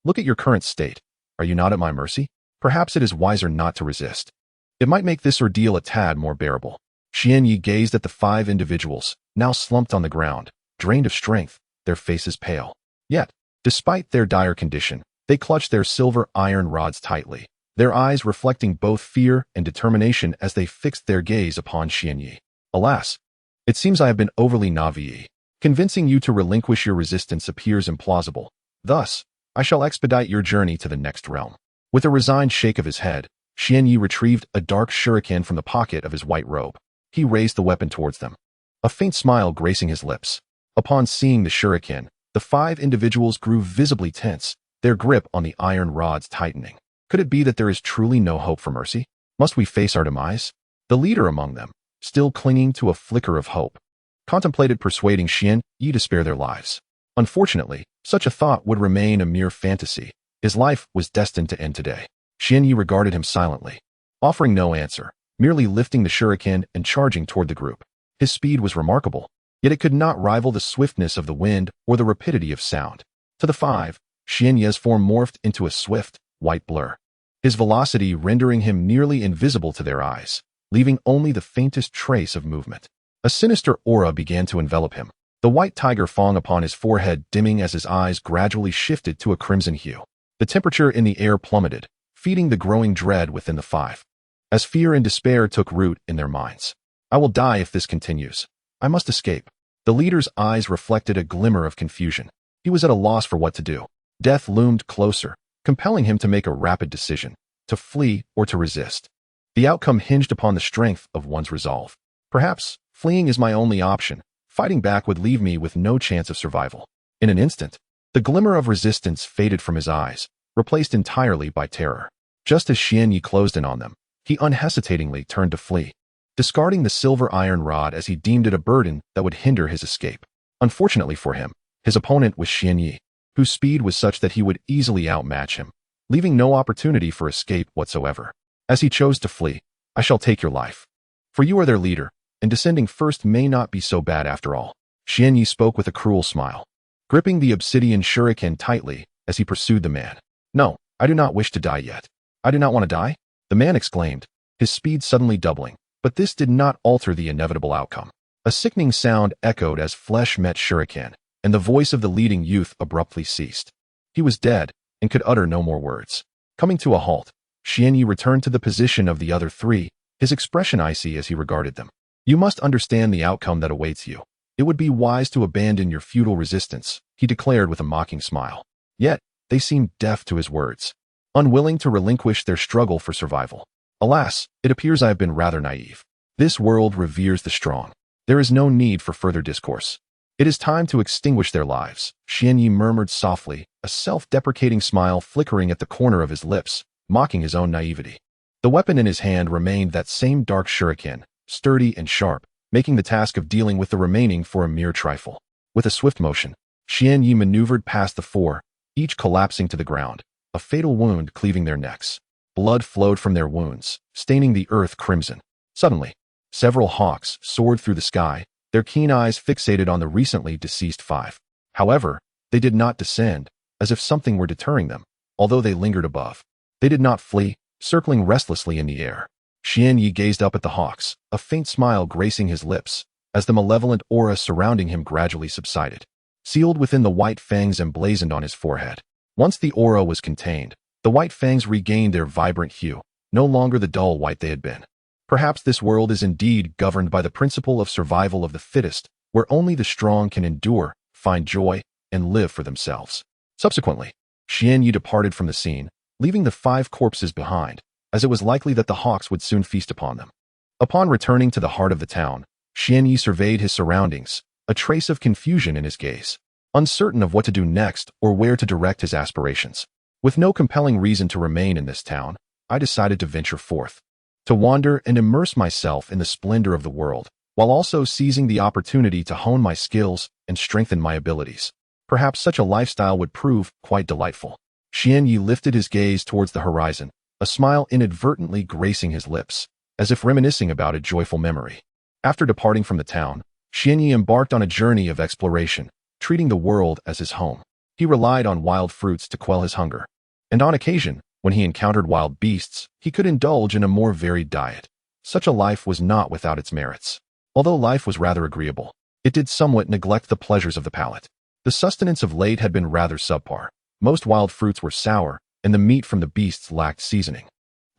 Look at your current state. Are you not at my mercy? Perhaps it is wiser not to resist. It might make this ordeal a tad more bearable. Xianyi gazed at the 5 individuals, now slumped on the ground, drained of strength, their faces pale. Yet, despite their dire condition, they clutched their silver iron rods tightly, their eyes reflecting both fear and determination as they fixed their gaze upon Xianyi. Alas, it seems I have been overly naive. Convincing you to relinquish your resistance appears implausible. Thus, I shall expedite your journey to the next realm. With a resigned shake of his head, Xianyi retrieved a dark shuriken from the pocket of his white robe. He raised the weapon towards them, a faint smile gracing his lips. Upon seeing the shuriken, the 5 individuals grew visibly tense, their grip on the iron rods tightening. Could it be that there is truly no hope for mercy? Must we face our demise? The leader among them, still clinging to a flicker of hope, contemplated persuading Xianyi to spare their lives. Unfortunately, such a thought would remain a mere fantasy. His life was destined to end today. Xianyi regarded him silently, offering no answer, merely lifting the shuriken and charging toward the group. His speed was remarkable, yet it could not rival the swiftness of the wind or the rapidity of sound. To the 5, Xianyi's form morphed into a swift, white blur, his velocity rendering him nearly invisible to their eyes, leaving only the faintest trace of movement. A sinister aura began to envelop him, the white tiger fang upon his forehead dimming as his eyes gradually shifted to a crimson hue. The temperature in the air plummeted, feeding the growing dread within the 5, as fear and despair took root in their minds. I will die if this continues. I must escape. The leader's eyes reflected a glimmer of confusion. He was at a loss for what to do. Death loomed closer, compelling him to make a rapid decision, to flee or to resist. The outcome hinged upon the strength of one's resolve. Perhaps, fleeing is my only option. Fighting back would leave me with no chance of survival. In an instant, the glimmer of resistance faded from his eyes, replaced entirely by terror. Just as Xian Yi closed in on them, he unhesitatingly turned to flee, discarding the silver iron rod as he deemed it a burden that would hinder his escape. Unfortunately for him, his opponent was Xian Yi, whose speed was such that he would easily outmatch him, leaving no opportunity for escape whatsoever. As he chose to flee, "I shall take your life. For you are their leader, and descending first may not be so bad after all." Xian Yi spoke with a cruel smile, gripping the obsidian shuriken tightly as he pursued the man. "No, I do not wish to die yet." "I do not want to die?" the man exclaimed, his speed suddenly doubling. But this did not alter the inevitable outcome. A sickening sound echoed as flesh met shuriken, and the voice of the leading youth abruptly ceased. He was dead and could utter no more words. Coming to a halt, Xian Yi returned to the position of the other three, his expression icy as he regarded them. "You must understand the outcome that awaits you. It would be wise to abandon your futile resistance," he declared with a mocking smile. Yet, they seemed deaf to his words, unwilling to relinquish their struggle for survival. "Alas, it appears I have been rather naive. This world reveres the strong. There is no need for further discourse. It is time to extinguish their lives," Xian Yi murmured softly, a self-deprecating smile flickering at the corner of his lips, mocking his own naivety. The weapon in his hand remained that same dark shuriken, sturdy and sharp, making the task of dealing with the remaining for a mere trifle. With a swift motion, Xian Yi maneuvered past the four, each collapsing to the ground, a fatal wound cleaving their necks. Blood flowed from their wounds, staining the earth crimson. Suddenly, several hawks soared through the sky, their keen eyes fixated on the recently deceased five. However, they did not descend, as if something were deterring them, although they lingered above. They did not flee, circling restlessly in the air. Xian Yi gazed up at the hawks, a faint smile gracing his lips, as the malevolent aura surrounding him gradually subsided, sealed within the white fangs emblazoned on his forehead. Once the aura was contained, the white fangs regained their vibrant hue, no longer the dull white they had been. Perhaps this world is indeed governed by the principle of survival of the fittest, where only the strong can endure, find joy, and live for themselves. Subsequently, Xian Yi departed from the scene, leaving the five corpses behind, as it was likely that the hawks would soon feast upon them. Upon returning to the heart of the town, Xian Yi surveyed his surroundings, a trace of confusion in his gaze, uncertain of what to do next or where to direct his aspirations. With no compelling reason to remain in this town, I decided to venture forth, to wander and immerse myself in the splendor of the world, while also seizing the opportunity to hone my skills and strengthen my abilities. Perhaps such a lifestyle would prove quite delightful. Xian Yi lifted his gaze towards the horizon, a smile inadvertently gracing his lips, as if reminiscing about a joyful memory. After departing from the town, Xian Yi embarked on a journey of exploration, treating the world as his home. He relied on wild fruits to quell his hunger, and on occasion, when he encountered wild beasts, he could indulge in a more varied diet. Such a life was not without its merits. Although life was rather agreeable, it did somewhat neglect the pleasures of the palate. The sustenance of late had been rather subpar. Most wild fruits were sour, and the meat from the beasts lacked seasoning,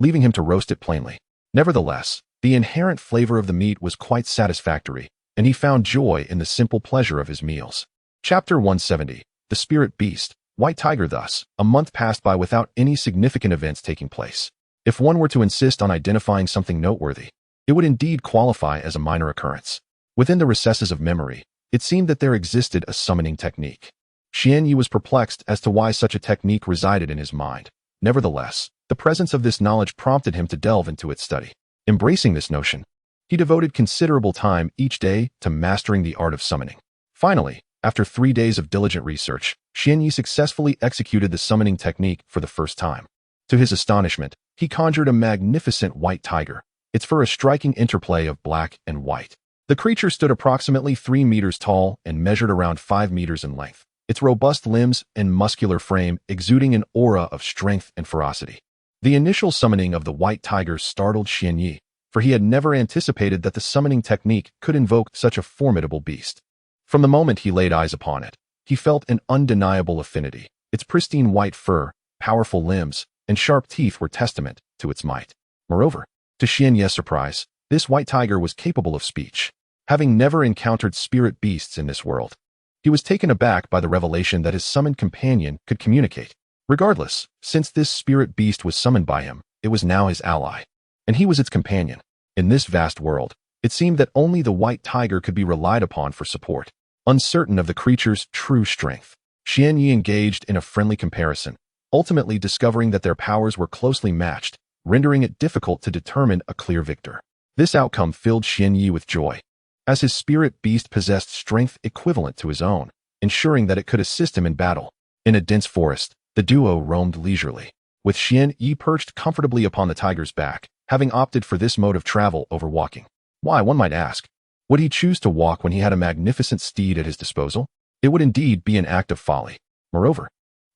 leaving him to roast it plainly. Nevertheless, the inherent flavor of the meat was quite satisfactory, and he found joy in the simple pleasure of his meals. Chapter 170. The Spirit Beast. White Tiger. Thus, a month passed by without any significant events taking place. If one were to insist on identifying something noteworthy, it would indeed qualify as a minor occurrence. Within the recesses of memory, it seemed that there existed a summoning technique. Xian Yi was perplexed as to why such a technique resided in his mind. Nevertheless, the presence of this knowledge prompted him to delve into its study. Embracing this notion, he devoted considerable time each day to mastering the art of summoning. Finally, after 3 days of diligent research, Xian Yi successfully executed the summoning technique for the first time. To his astonishment, he conjured a magnificent white tiger, its fur a striking interplay of black and white. The creature stood approximately 3 meters tall and measured around 5 meters in length, its robust limbs and muscular frame exuding an aura of strength and ferocity. The initial summoning of the white tiger startled Xian Yi, for he had never anticipated that the summoning technique could invoke such a formidable beast. From the moment he laid eyes upon it, he felt an undeniable affinity. Its pristine white fur, powerful limbs, and sharp teeth were testament to its might. Moreover, to Xian Yi's surprise, this white tiger was capable of speech. Having never encountered spirit beasts in this world, he was taken aback by the revelation that his summoned companion could communicate. Regardless, since this spirit beast was summoned by him, it was now his ally, and he was its companion. In this vast world, it seemed that only the white tiger could be relied upon for support. Uncertain of the creature's true strength, Xian Yi engaged in a friendly comparison, ultimately discovering that their powers were closely matched, rendering it difficult to determine a clear victor. This outcome filled Xianyi with joy, as his spirit beast possessed strength equivalent to his own, ensuring that it could assist him in battle. In a dense forest, the duo roamed leisurely, with Xianyi perched comfortably upon the tiger's back, having opted for this mode of travel over walking. Why, one might ask? Would he choose to walk when he had a magnificent steed at his disposal? It would indeed be an act of folly. Moreover,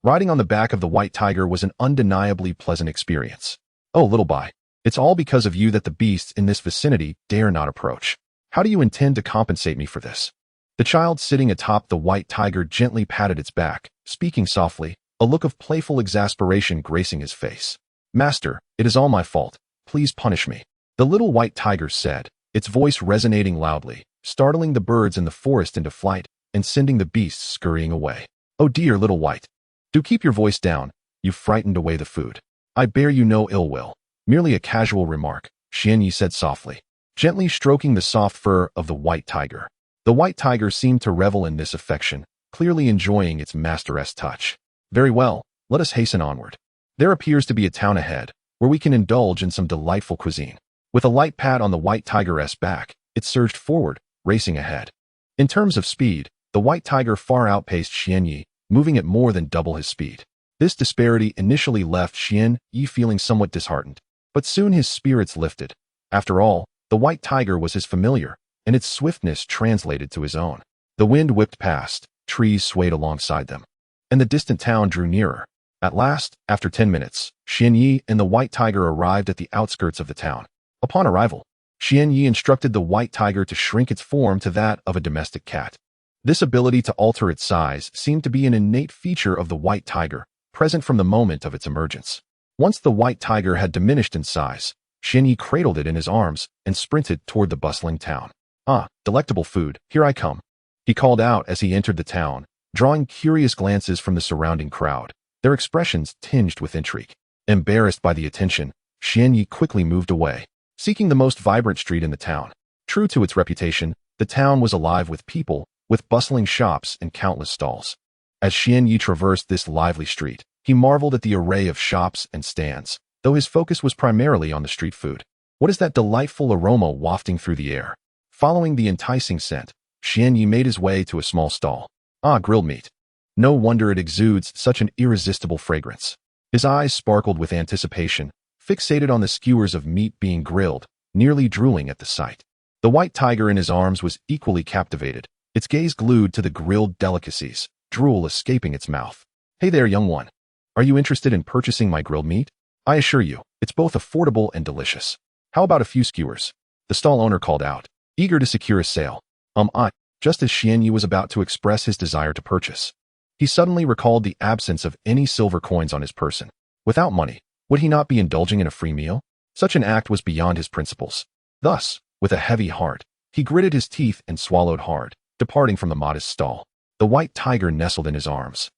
riding on the back of the white tiger was an undeniably pleasant experience. Oh, little boy, it's all because of you that the beasts in this vicinity dare not approach. How do you intend to compensate me for this? The child sitting atop the white tiger gently patted its back, speaking softly, a look of playful exasperation gracing his face. Master, it is all my fault. Please punish me. The little white tiger said, its voice resonating loudly, startling the birds in the forest into flight and sending the beasts scurrying away. Oh dear little white. Do keep your voice down. You frightened away the food. I bear you no ill will. Merely a casual remark, Xianyi said softly, gently stroking the soft fur of the white tiger. The white tiger seemed to revel in this affection, clearly enjoying its master's touch. Very well, let us hasten onward. There appears to be a town ahead, where we can indulge in some delightful cuisine. With a light pat on the white tiger's back, it surged forward, racing ahead. In terms of speed, the white tiger far outpaced Xianyi, moving at more than double his speed. This disparity initially left Xianyi feeling somewhat disheartened, but soon his spirits lifted. After all, the white tiger was his familiar, and its swiftness translated to his own. The wind whipped past, trees swayed alongside them, and the distant town drew nearer. At last, after 10 minutes, Xianyi and the white tiger arrived at the outskirts of the town. Upon arrival, Xianyi instructed the white tiger to shrink its form to that of a domestic cat. This ability to alter its size seemed to be an innate feature of the white tiger, present from the moment of its emergence. Once the white tiger had diminished in size, Xianyi cradled it in his arms and sprinted toward the bustling town. Ah, delectable food, here I come, he called out as he entered the town, drawing curious glances from the surrounding crowd, their expressions tinged with intrigue. Embarrassed by the attention, Xianyi quickly moved away, seeking the most vibrant street in the town. True to its reputation, the town was alive with people, with bustling shops and countless stalls. As Xianyi traversed this lively street, he marveled at the array of shops and stands, though his focus was primarily on the street food. What is that delightful aroma wafting through the air? Following the enticing scent, Xianyi made his way to a small stall. Ah, grilled meat. No wonder it exudes such an irresistible fragrance. His eyes sparkled with anticipation, fixated on the skewers of meat being grilled, nearly drooling at the sight. The white tiger in his arms was equally captivated, its gaze glued to the grilled delicacies, drool escaping its mouth. Hey there, young one. Are you interested in purchasing my grilled meat? I assure you, it's both affordable and delicious. How about a few skewers? The stall owner called out, eager to secure a sale. Just as Xianyi was about to express his desire to purchase, he suddenly recalled the absence of any silver coins on his person. Without money, would he not be indulging in a free meal? Such an act was beyond his principles. Thus, with a heavy heart, he gritted his teeth and swallowed hard, departing from the modest stall. The white tiger nestled in his arms.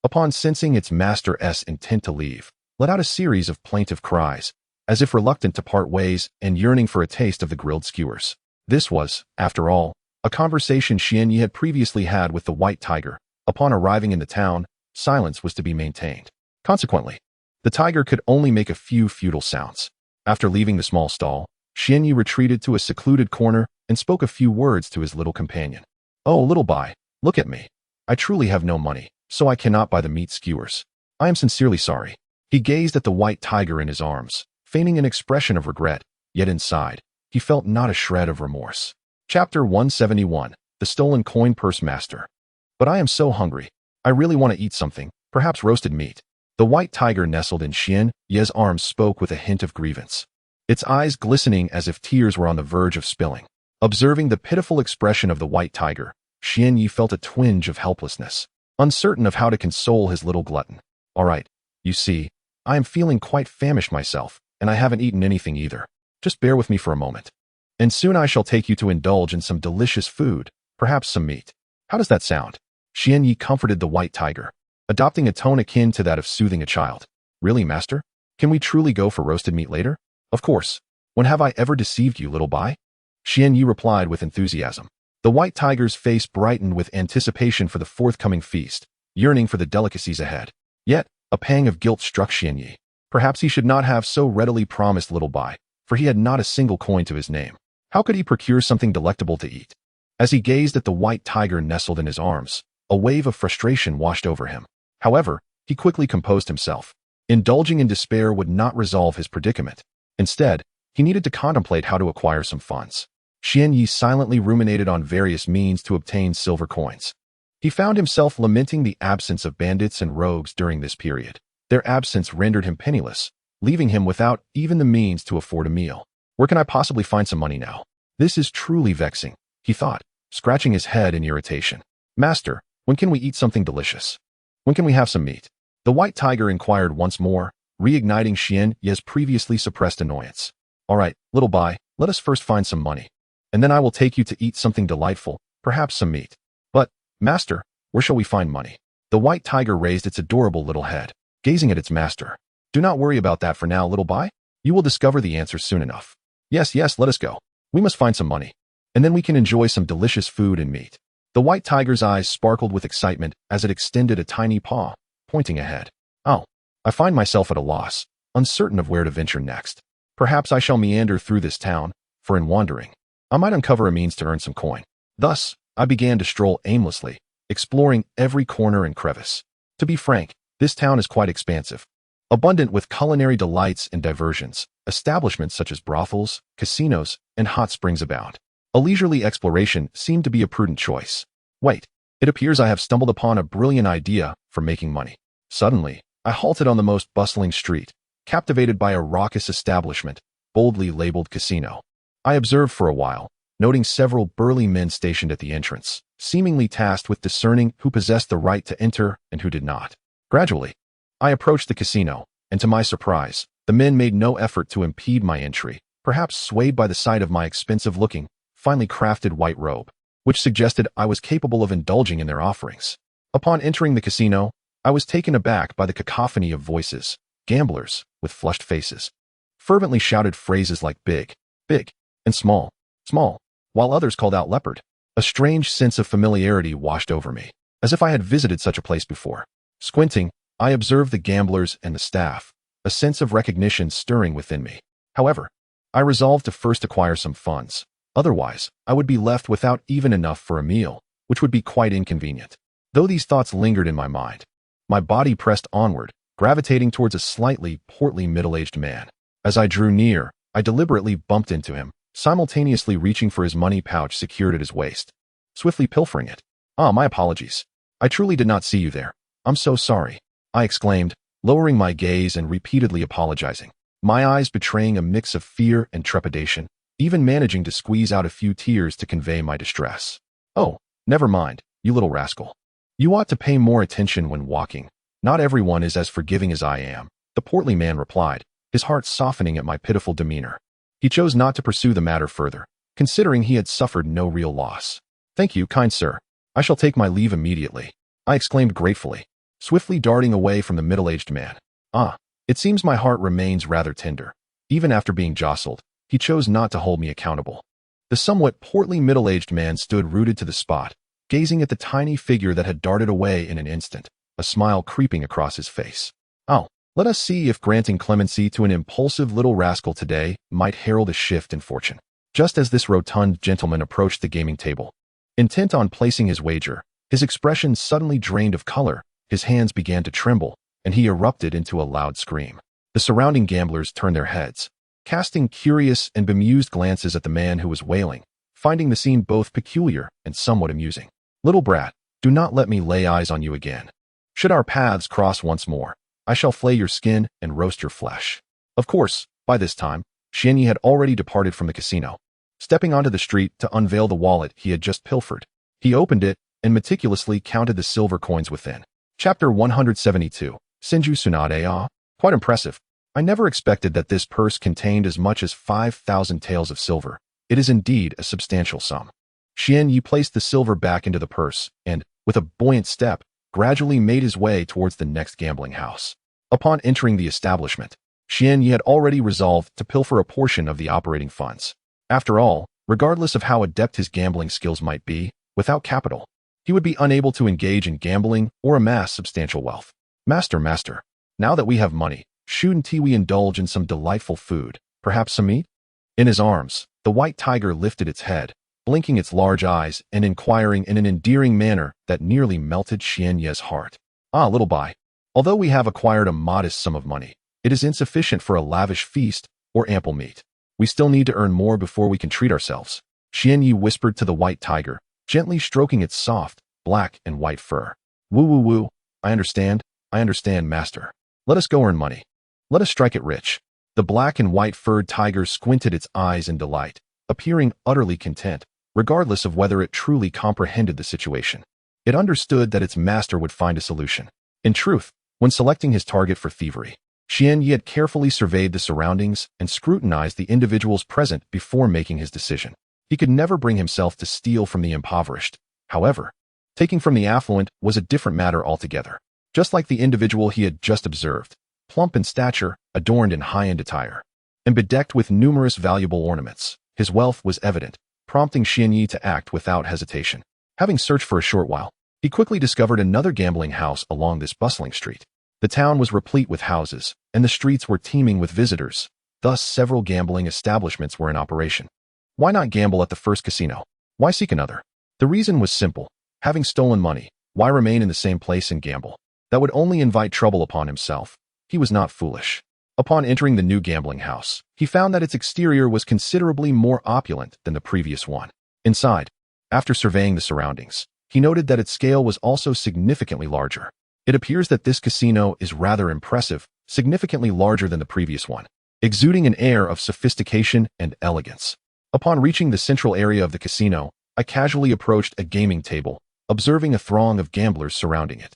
Upon sensing its master's intent to leave, let out a series of plaintive cries, as if reluctant to part ways and yearning for a taste of the grilled skewers. This was, after all, a conversation Xianyi had previously had with the white tiger. Upon arriving in the town, silence was to be maintained. Consequently, the tiger could only make a few futile sounds. After leaving the small stall, Xianyi retreated to a secluded corner and spoke a few words to his little companion. Oh, little boy, look at me. I truly have no money, so I cannot buy the meat skewers. I am sincerely sorry. He gazed at the white tiger in his arms, feigning an expression of regret, yet inside, he felt not a shred of remorse. Chapter 171, The Stolen Coin Purse Master. But I am so hungry. I really want to eat something, perhaps roasted meat. The white tiger nestled in Xianyi's arms spoke with a hint of grievance, its eyes glistening as if tears were on the verge of spilling. Observing the pitiful expression of the white tiger, Xianyi felt a twinge of helplessness, uncertain of how to console his little glutton. All right, you see, I am feeling quite famished myself, and I haven't eaten anything either. Just bear with me for a moment, and soon I shall take you to indulge in some delicious food, perhaps some meat. How does that sound? Xianyi comforted the white tiger, adopting a tone akin to that of soothing a child. Really, master? Can we truly go for roasted meat later? Of course. When have I ever deceived you, little boy? Xianyi replied with enthusiasm. The white tiger's face brightened with anticipation for the forthcoming feast, yearning for the delicacies ahead. Yet, A pang of guilt struck Xianyi. Perhaps he should not have so readily promised little Bai, for he had not a single coin to his name. How could he procure something delectable to eat? As he gazed at the white tiger nestled in his arms, a wave of frustration washed over him. However, he quickly composed himself. Indulging in despair would not resolve his predicament. Instead, he needed to contemplate how to acquire some funds. Xianyi silently ruminated on various means to obtain silver coins. He found himself lamenting the absence of bandits and rogues during this period. Their absence rendered him penniless, leaving him without even the means to afford a meal. Where can I possibly find some money now? This is truly vexing, he thought, scratching his head in irritation. Master, when can we eat something delicious? When can we have some meat? The white tiger inquired once more, reigniting Xianyi's previously suppressed annoyance. All right, little Bai, let us first find some money. And then I will take you to eat something delightful, perhaps some meat. But, master, where shall we find money? The white tiger raised its adorable little head, gazing at its master. Do not worry about that for now, little Bai. You will discover the answer soon enough. Yes, let us go. We must find some money. And then we can enjoy some delicious food and meat. The white tiger's eyes sparkled with excitement as it extended a tiny paw, pointing ahead. Oh, I find myself at a loss, uncertain of where to venture next. Perhaps I shall meander through this town, for in wandering, I might uncover a means to earn some coin. Thus, I began to stroll aimlessly, exploring every corner and crevice. To be frank, this town is quite expansive, abundant with culinary delights and diversions. Establishments such as brothels, casinos, and hot springs abound. A leisurely exploration seemed to be a prudent choice. Wait, it appears I have stumbled upon a brilliant idea for making money. Suddenly, I halted on the most bustling street, captivated by a raucous establishment, boldly labeled casino. I observed for a while, noting several burly men stationed at the entrance, seemingly tasked with discerning who possessed the right to enter and who did not. Gradually, I approached the casino, and to my surprise, the men made no effort to impede my entry, perhaps swayed by the sight of my expensive-looking, finely crafted white robe, which suggested I was capable of indulging in their offerings. Upon entering the casino, I was taken aback by the cacophony of voices. Gamblers, with flushed faces, fervently shouted phrases like big, and small, while others called out leopard. A strange sense of familiarity washed over me, as if I had visited such a place before. Squinting, I observed the gamblers and the staff, a sense of recognition stirring within me. However, I resolved to first acquire some funds. Otherwise, I would be left without even enough for a meal, which would be quite inconvenient. Though these thoughts lingered in my mind, my body pressed onward, gravitating towards a slightly portly middle-aged man. As I drew near, I deliberately bumped into him, simultaneously reaching for his money pouch secured at his waist, swiftly pilfering it. My apologies. I truly did not see you there. I'm so sorry, I exclaimed, lowering my gaze and repeatedly apologizing, my eyes betraying a mix of fear and trepidation, even managing to squeeze out a few tears to convey my distress. Oh, never mind, you little rascal. You ought to pay more attention when walking. Not everyone is as forgiving as I am, the portly man replied, his heart softening at my pitiful demeanor. He chose not to pursue the matter further, considering he had suffered no real loss. Thank you, kind sir. I shall take my leave immediately, I exclaimed gratefully, swiftly darting away from the middle-aged man. It seems my heart remains rather tender. Even after being jostled, he chose not to hold me accountable. The somewhat portly middle-aged man stood rooted to the spot, gazing at the tiny figure that had darted away in an instant, a smile creeping across his face. Let us see if granting clemency to an impulsive little rascal today might herald a shift in fortune. Just as this rotund gentleman approached the gaming table, intent on placing his wager, his expression suddenly drained of color, his hands began to tremble, and he erupted into a loud scream. The surrounding gamblers turned their heads, casting curious and bemused glances at the man who was wailing, finding the scene both peculiar and somewhat amusing. Little brat, do not let me lay eyes on you again. Should our paths cross once more, I shall flay your skin and roast your flesh. Of course, by this time, Xianyi had already departed from the casino. Stepping onto the street to unveil the wallet he had just pilfered, he opened it and meticulously counted the silver coins within. Chapter 172, Senju Tsunade. Quite impressive. I never expected that this purse contained as much as 5,000 taels of silver. It is indeed a substantial sum. Xianyi placed the silver back into the purse and, with a buoyant step, gradually made his way towards the next gambling house. Upon entering the establishment, Xianyi had already resolved to pilfer a portion of the operating funds. After all, regardless of how adept his gambling skills might be, without capital, he would be unable to engage in gambling or amass substantial wealth. Master, Now that we have money, shouldn't we indulge in some delightful food, perhaps some meat? In his arms, the white tiger lifted its head, blinking its large eyes and inquiring in an endearing manner that nearly melted Xianye's heart. Ah, little bai. Although we have acquired a modest sum of money, it is insufficient for a lavish feast or ample meat. We still need to earn more before we can treat ourselves. Xianye whispered to the white tiger, gently stroking its soft, black and white fur. Woo woo woo, I understand, master. Let us go earn money. Let us strike it rich. The black and white furred tiger squinted its eyes in delight, appearing utterly content, regardless of whether it truly comprehended the situation. It understood that its master would find a solution. In truth, when selecting his target for thievery, Xianye had carefully surveyed the surroundings and scrutinized the individuals present before making his decision. He could never bring himself to steal from the impoverished. However, taking from the affluent was a different matter altogether. Just like the individual he had just observed, plump in stature, adorned in high-end attire, and bedecked with numerous valuable ornaments, his wealth was evident, prompting Xianye to act without hesitation. Having searched for a short while, he quickly discovered another gambling house along this bustling street. The town was replete with houses, and the streets were teeming with visitors. Thus, several gambling establishments were in operation. Why not gamble at the first casino? Why seek another? The reason was simple. Having stolen money, why remain in the same place and gamble? That would only invite trouble upon himself. He was not foolish. Upon entering the new gambling house, he found that its exterior was considerably more opulent than the previous one. Inside, after surveying the surroundings, he noted that its scale was also significantly larger. It appears that this casino is rather impressive, significantly larger than the previous one, exuding an air of sophistication and elegance. Upon reaching the central area of the casino, I casually approached a gaming table, observing a throng of gamblers surrounding it.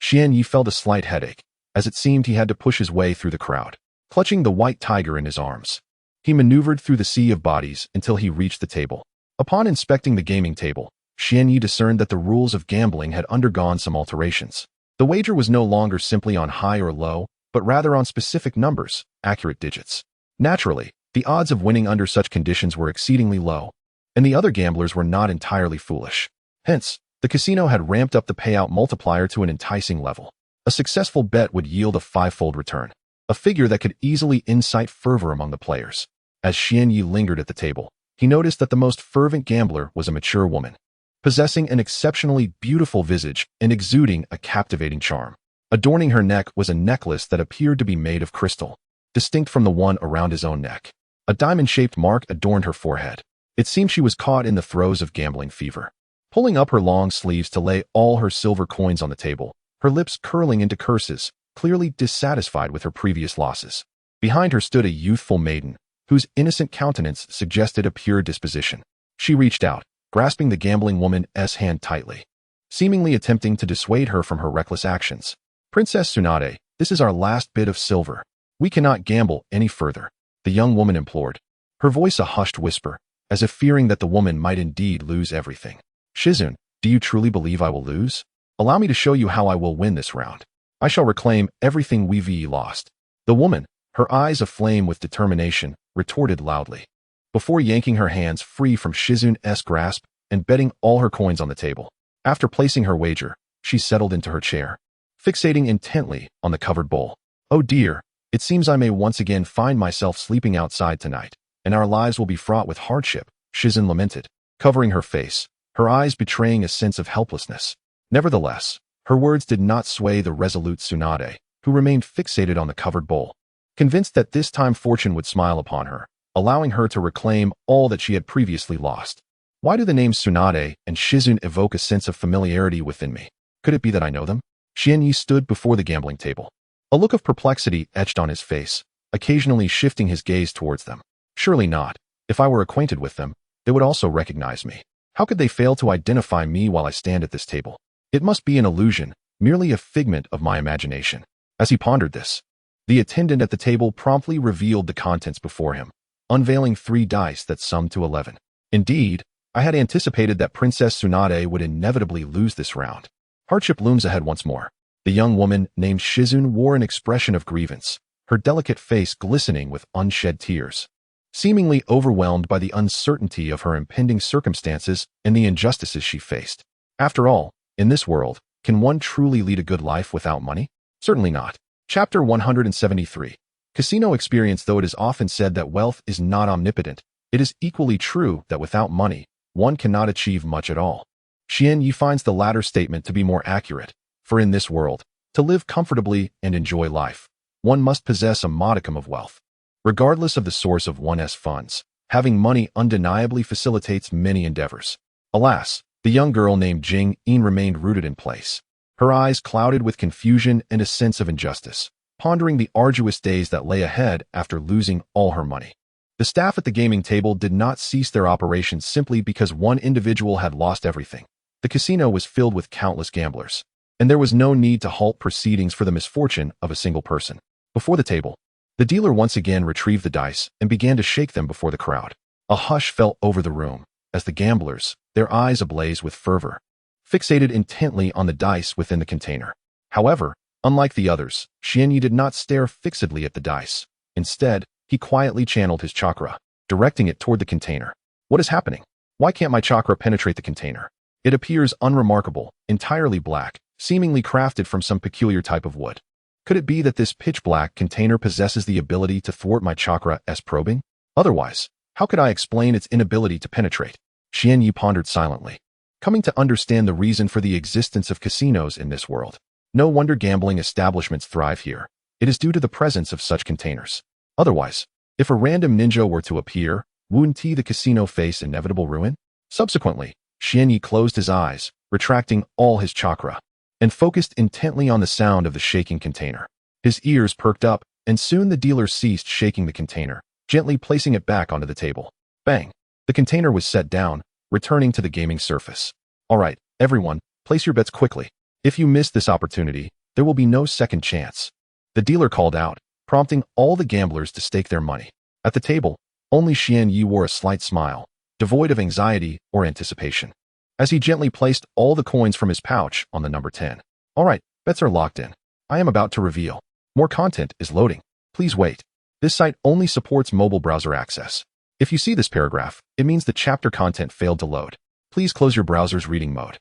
Xianye felt a slight headache, as it seemed he had to push his way through the crowd. Clutching the white tiger in his arms, he maneuvered through the sea of bodies until he reached the table. Upon inspecting the gaming table, Xianye discerned that the rules of gambling had undergone some alterations. The wager was no longer simply on high or low, but rather on specific numbers, accurate digits. Naturally, the odds of winning under such conditions were exceedingly low, and the other gamblers were not entirely foolish. Hence, the casino had ramped up the payout multiplier to an enticing level. A successful bet would yield a five-fold return, a figure that could easily incite fervor among the players. As Xianye lingered at the table, he noticed that the most fervent gambler was a mature woman, possessing an exceptionally beautiful visage and exuding a captivating charm. Adorning her neck was a necklace that appeared to be made of crystal, distinct from the one around his own neck. A diamond-shaped mark adorned her forehead. It seemed she was caught in the throes of gambling fever. Pulling up her long sleeves to lay all her silver coins on the table, her lips curling into curses, clearly dissatisfied with her previous losses. Behind her stood a youthful maiden, whose innocent countenance suggested a pure disposition. She reached out, grasping the gambling woman's hand tightly, seemingly attempting to dissuade her from her reckless actions. Princess Tsunade, this is our last bit of silver. We cannot gamble any further, the young woman implored, her voice a hushed whisper, as if fearing that the woman might indeed lose everything. Shizune, do you truly believe I will lose? Allow me to show you how I will win this round. I shall reclaim everything we've lost. The woman, her eyes aflame with determination, retorted loudly, before yanking her hands free from Shizune's grasp and betting all her coins on the table. After placing her wager, she settled into her chair, fixating intently on the covered bowl. Oh dear, it seems I may once again find myself sleeping outside tonight, and our lives will be fraught with hardship, Shizune lamented, covering her face, her eyes betraying a sense of helplessness. Nevertheless, her words did not sway the resolute Tsunade, who remained fixated on the covered bowl, convinced that this time fortune would smile upon her, allowing her to reclaim all that she had previously lost. Why do the names Tsunade and Shizune evoke a sense of familiarity within me? Could it be that I know them? Xianye stood before the gambling table. A look of perplexity etched on his face, occasionally shifting his gaze towards them. Surely not. If I were acquainted with them, they would also recognize me. How could they fail to identify me while I stand at this table? It must be an illusion, merely a figment of my imagination. As he pondered this, the attendant at the table promptly revealed the contents before him, unveiling 3 dice that summed to 11. Indeed, I had anticipated that Princess Tsunade would inevitably lose this round. Hardship looms ahead once more. The young woman named Shizune wore an expression of grievance, her delicate face glistening with unshed tears, seemingly overwhelmed by the uncertainty of her impending circumstances and the injustices she faced. After all, in this world, can one truly lead a good life without money? Certainly not. Chapter 173. Casino experience. Though it is often said that wealth is not omnipotent, it is equally true that without money, one cannot achieve much at all. Xian Yi finds the latter statement to be more accurate, for in this world, to live comfortably and enjoy life, one must possess a modicum of wealth. Regardless of the source of one's funds, having money undeniably facilitates many endeavors. Alas, the young girl named Jing Yin remained rooted in place, her eyes clouded with confusion and a sense of injustice, pondering the arduous days that lay ahead after losing all her money. The staff at the gaming table did not cease their operations simply because one individual had lost everything. The casino was filled with countless gamblers, and there was no need to halt proceedings for the misfortune of a single person. Before the table, the dealer once again retrieved the dice and began to shake them before the crowd. A hush fell over the room, as the gamblers, their eyes ablaze with fervor, fixated intently on the dice within the container. However, unlike the others, Xian Yi did not stare fixedly at the dice. Instead, he quietly channeled his chakra, directing it toward the container. What is happening? Why can't my chakra penetrate the container? It appears unremarkable, entirely black, seemingly crafted from some peculiar type of wood. Could it be that this pitch-black container possesses the ability to thwart my chakra's probing? Otherwise, how could I explain its inability to penetrate? Xian Yi pondered silently, coming to understand the reason for the existence of casinos in this world. No wonder gambling establishments thrive here. It is due to the presence of such containers. Otherwise, if a random ninja were to appear, wouldn't the casino face inevitable ruin? Subsequently, Xian Yi closed his eyes, retracting all his chakra, and focused intently on the sound of the shaking container. His ears perked up, and soon the dealer ceased shaking the container, gently placing it back onto the table. Bang! The container was set down, returning to the gaming surface. All right, everyone, place your bets quickly. If you miss this opportunity, there will be no second chance. The dealer called out, prompting all the gamblers to stake their money. At the table, only Xian Yi wore a slight smile, devoid of anxiety or anticipation, as he gently placed all the coins from his pouch on the number 10. All right, bets are locked in. I am about to reveal. More content is loading. Please wait. This site only supports mobile browser access. If you see this paragraph, it means the chapter content failed to load. Please close your browser's reading mode,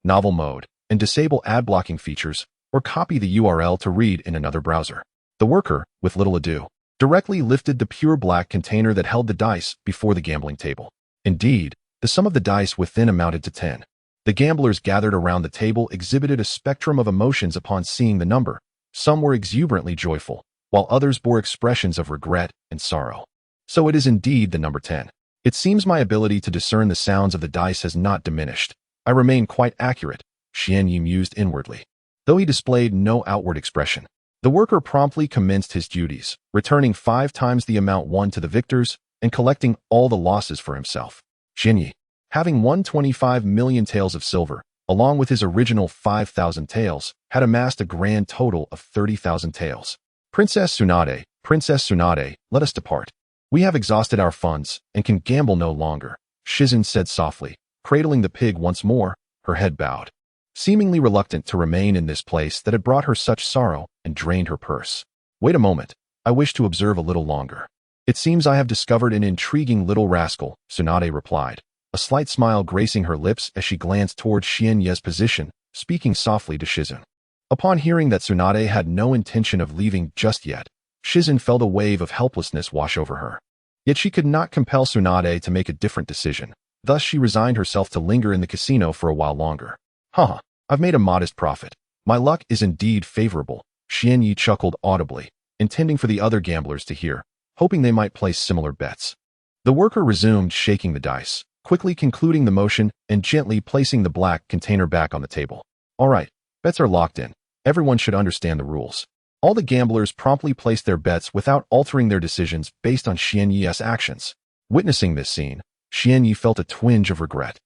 novel mode, and disable ad blocking features, or copy the URL to read in another browser. The worker, with little ado, directly lifted the pure black container that held the dice before the gambling table. Indeed, the sum of the dice within amounted to 10. The gamblers gathered around the table exhibited a spectrum of emotions upon seeing the number. Some were exuberantly joyful, while others bore expressions of regret and sorrow. So it is indeed the number 10. It seems my ability to discern the sounds of the dice has not diminished. I remain quite accurate, Xian Yi mused inwardly. Though he displayed no outward expression, the worker promptly commenced his duties, returning 5 times the amount won to the victors and collecting all the losses for himself. Xian Yi, having won 25 million taels of silver, along with his original 5,000 taels, had amassed a grand total of 30,000 taels. Princess Tsunade, let us depart. We have exhausted our funds and can gamble no longer, Shizun said softly, cradling the pig once more, her head bowed, seemingly reluctant to remain in this place that had brought her such sorrow and drained her purse. Wait a moment, I wish to observe a little longer. It seems I have discovered an intriguing little rascal, Tsunade replied, a slight smile gracing her lips as she glanced toward Xian Yi's position, speaking softly to Shizun. Upon hearing that Tsunade had no intention of leaving just yet, Shizun felt a wave of helplessness wash over her. Yet she could not compel Tsunade to make a different decision. Thus she resigned herself to linger in the casino for a while longer. I've made a modest profit. My luck is indeed favorable, Xian Yi chuckled audibly, intending for the other gamblers to hear, hoping they might place similar bets. The worker resumed shaking the dice, quickly concluding the motion and gently placing the black container back on the table. All right, bets are locked in. Everyone should understand the rules. All the gamblers promptly placed their bets without altering their decisions based on Xian Yi's actions. Witnessing this scene, Xian Yi felt a twinge of regret.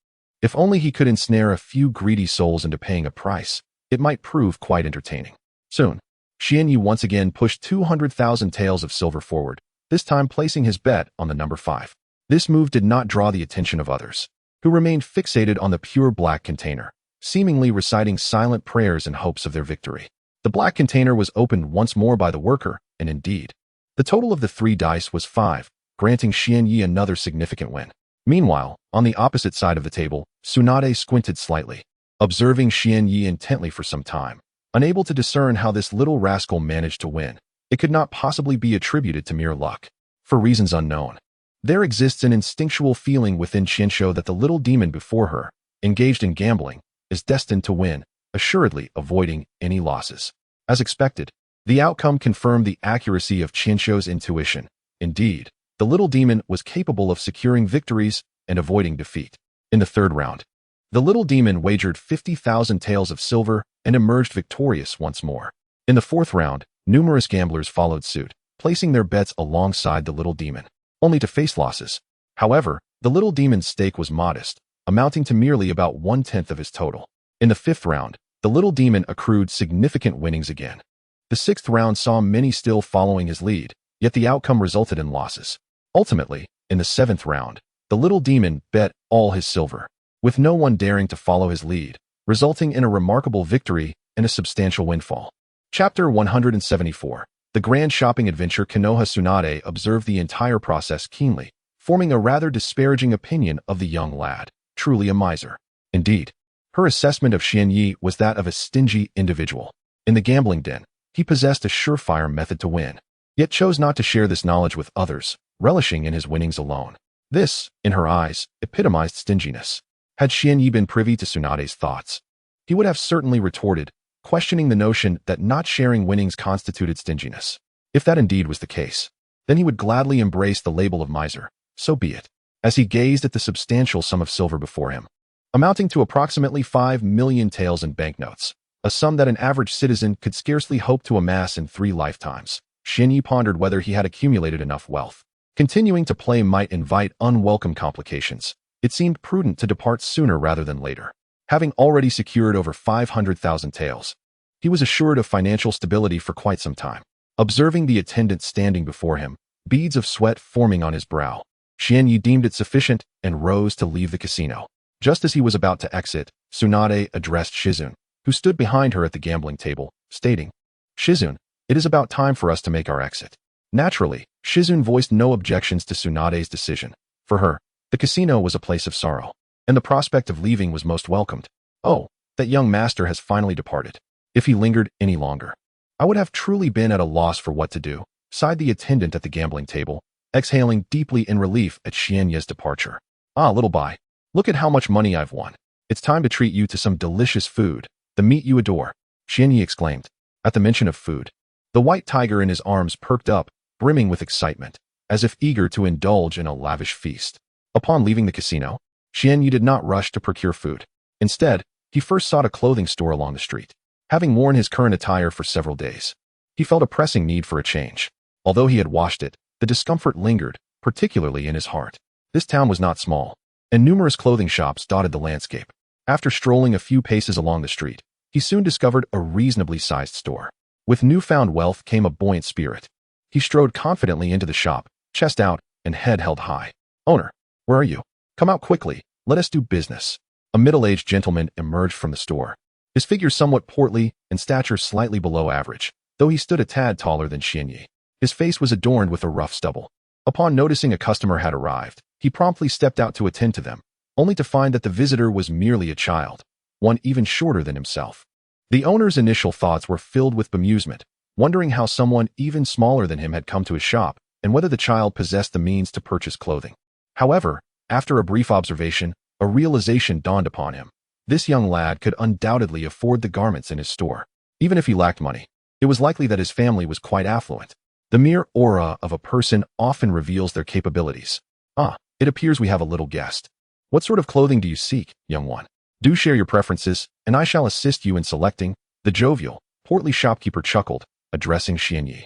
If only he could ensnare a few greedy souls into paying a price, it might prove quite entertaining. Soon, Xian Yi once again pushed 200,000 taels of silver forward, this time placing his bet on the number 5. This move did not draw the attention of others, who remained fixated on the pure black container, seemingly reciting silent prayers in hopes of their victory. The black container was opened once more by the worker, and indeed, the total of the 3 dice was 5, granting Xian Yi another significant win. Meanwhile, on the opposite side of the table, Tsunade squinted slightly, observing Xian Yi intently for some time. Unable to discern how this little rascal managed to win, it could not possibly be attributed to mere luck. For reasons unknown, there exists an instinctual feeling within Qianshou that the little demon before her, engaged in gambling, is destined to win, assuredly avoiding any losses. As expected, the outcome confirmed the accuracy of Qianshou's intuition. Indeed, the little demon was capable of securing victories and avoiding defeat. In the third round, the little demon wagered 50,000 taels of silver and emerged victorious once more. In the fourth round, numerous gamblers followed suit, placing their bets alongside the little demon, only to face losses. However, the little demon's stake was modest, amounting to merely about 1/10 of his total. In the fifth round, the little demon accrued significant winnings again. The sixth round saw many still following his lead, yet the outcome resulted in losses. Ultimately, in the seventh round, the little demon bet all his silver, with no one daring to follow his lead, resulting in a remarkable victory and a substantial windfall. Chapter 174. The grand shopping adventure. Konoha Tsunade observed the entire process keenly, forming a rather disparaging opinion of the young lad, truly a miser. Indeed, her assessment of Xianyi was that of a stingy individual. In the gambling den, he possessed a surefire method to win, yet chose not to share this knowledge with others, relishing in his winnings alone. This, in her eyes, epitomized stinginess. Had Xianyi been privy to Tsunade's thoughts, he would have certainly retorted, questioning the notion that not sharing winnings constituted stinginess. If that indeed was the case, then he would gladly embrace the label of miser. So be it. As he gazed at the substantial sum of silver before him, amounting to approximately 5 million taels in banknotes, a sum that an average citizen could scarcely hope to amass in 3 lifetimes, Xianyi pondered whether he had accumulated enough wealth. Continuing to play might invite unwelcome complications. It seemed prudent to depart sooner rather than later. Having already secured over 500,000 taels, he was assured of financial stability for quite some time. Observing the attendant standing before him, beads of sweat forming on his brow, Xianyi deemed it sufficient and rose to leave the casino. Just as he was about to exit, Tsunade addressed Shizune, who stood behind her at the gambling table, stating, "Shizune, it is about time for us to make our exit." Naturally, Shizune voiced no objections to Tsunade's decision. For her, the casino was a place of sorrow, and the prospect of leaving was most welcomed. "Oh, that young master has finally departed. If he lingered any longer, I would have truly been at a loss for what to do," sighed the attendant at the gambling table, exhaling deeply in relief at Xianyi's departure. "Ah, little bai, look at how much money I've won. It's time to treat you to some delicious food, the meat you adore," Xianyi exclaimed. At the mention of food, the white tiger in his arms perked up, brimming with excitement, as if eager to indulge in a lavish feast. Upon leaving the casino, Xianyi did not rush to procure food. Instead, he first sought a clothing store along the street. Having worn his current attire for several days, he felt a pressing need for a change. Although he had washed it, the discomfort lingered, particularly in his heart. This town was not small, and numerous clothing shops dotted the landscape. After strolling a few paces along the street, he soon discovered a reasonably sized store. With newfound wealth came a buoyant spirit. He strode confidently into the shop, chest out and head held high. "Owner, where are you? Come out quickly, let us do business." A middle-aged gentleman emerged from the store, his figure somewhat portly and stature slightly below average, though he stood a tad taller than Xianyi. His face was adorned with a rough stubble. Upon noticing a customer had arrived, he promptly stepped out to attend to them, only to find that the visitor was merely a child, one even shorter than himself. The owner's initial thoughts were filled with bemusement, wondering how someone even smaller than him had come to his shop and whether the child possessed the means to purchase clothing. However, after a brief observation, a realization dawned upon him. This young lad could undoubtedly afford the garments in his store. Even if he lacked money, it was likely that his family was quite affluent. The mere aura of a person often reveals their capabilities. "Ah, it appears we have a little guest. What sort of clothing do you seek, young one? Do share your preferences, and I shall assist you in selecting." The jovial, portly shopkeeper chuckled, addressing Xianyi.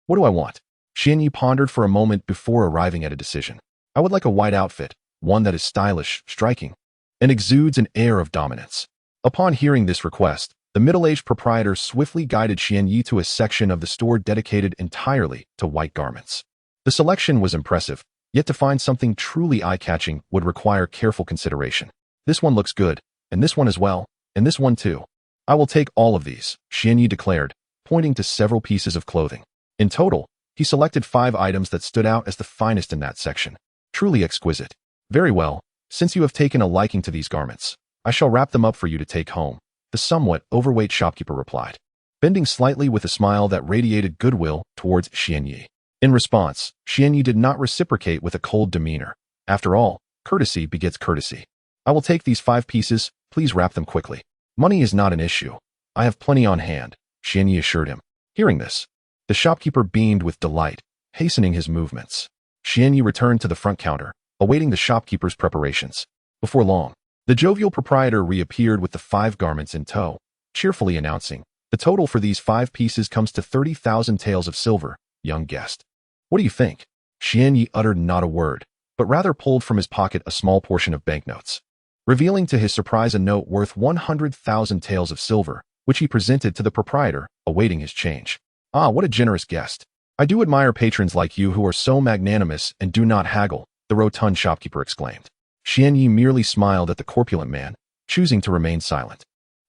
What do I want?" Xianyi pondered for a moment before arriving at a decision. "I would like a white outfit, one that is stylish, striking, and exudes an air of dominance." Upon hearing this request, the middle-aged proprietor swiftly guided Xianyi to a section of the store dedicated entirely to white garments. The selection was impressive, yet to find something truly eye-catching would require careful consideration. "This one looks good, and this one as well, and this one too. I will take all of these," Xianyi declared, pointing to several pieces of clothing. In total, he selected 5 items that stood out as the finest in that section. Truly exquisite. "Very well, since you have taken a liking to these garments, I shall wrap them up for you to take home," the somewhat overweight shopkeeper replied, bending slightly with a smile that radiated goodwill towards Xianyi. In response, Xianyi did not reciprocate with a cold demeanor. After all, courtesy begets courtesy. I will take these 5 pieces, please wrap them quickly. Money is not an issue. I have plenty on hand, Xianyi assured him. Hearing this, the shopkeeper beamed with delight, hastening his movements. Xianyi returned to the front counter, awaiting the shopkeeper's preparations. Before long, the jovial proprietor reappeared with the 5 garments in tow, cheerfully announcing, the total for these 5 pieces comes to 30,000 taels of silver, young guest. What do you think? Xianyi uttered not a word, but rather pulled from his pocket a small portion of banknotes, revealing to his surprise a note worth 100,000 taels of silver, which he presented to the proprietor, awaiting his change. Ah, what a generous guest. I do admire patrons like you who are so magnanimous and do not haggle, the rotund shopkeeper exclaimed. Xianyi merely smiled at the corpulent man, choosing to remain silent.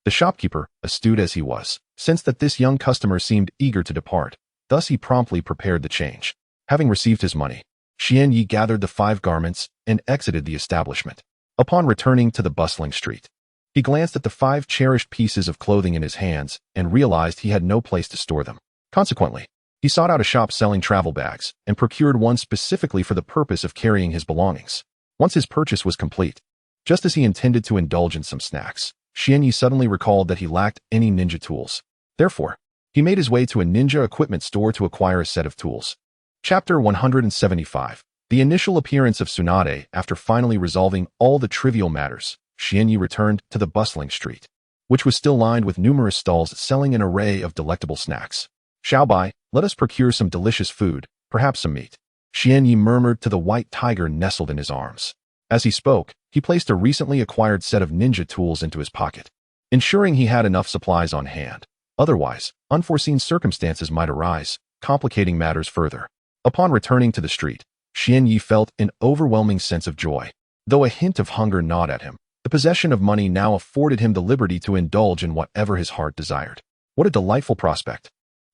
The shopkeeper, astute as he was, sensed that this young customer seemed eager to depart, thus he promptly prepared the change. Having received his money, Xianyi gathered the 5 garments and exited the establishment. Upon returning to the bustling street, he glanced at the 5 cherished pieces of clothing in his hands and realized he had no place to store them. Consequently, he sought out a shop selling travel bags and procured one specifically for the purpose of carrying his belongings. Once his purchase was complete, just as he intended to indulge in some snacks, Xianyi suddenly recalled that he lacked any ninja tools. Therefore, he made his way to a ninja equipment store to acquire a set of tools. Chapter 175. The initial appearance of Tsunade. After finally resolving all the trivial matters, Xianyi returned to the bustling street, which was still lined with numerous stalls selling an array of delectable snacks. Xiaobai, let us procure some delicious food, perhaps some meat, Xianyi murmured to the white tiger nestled in his arms. As he spoke, he placed a recently acquired set of ninja tools into his pocket, ensuring he had enough supplies on hand. Otherwise, unforeseen circumstances might arise, complicating matters further. Upon returning to the street, Xianyi felt an overwhelming sense of joy. Though a hint of hunger gnawed at him, the possession of money now afforded him the liberty to indulge in whatever his heart desired. What a delightful prospect!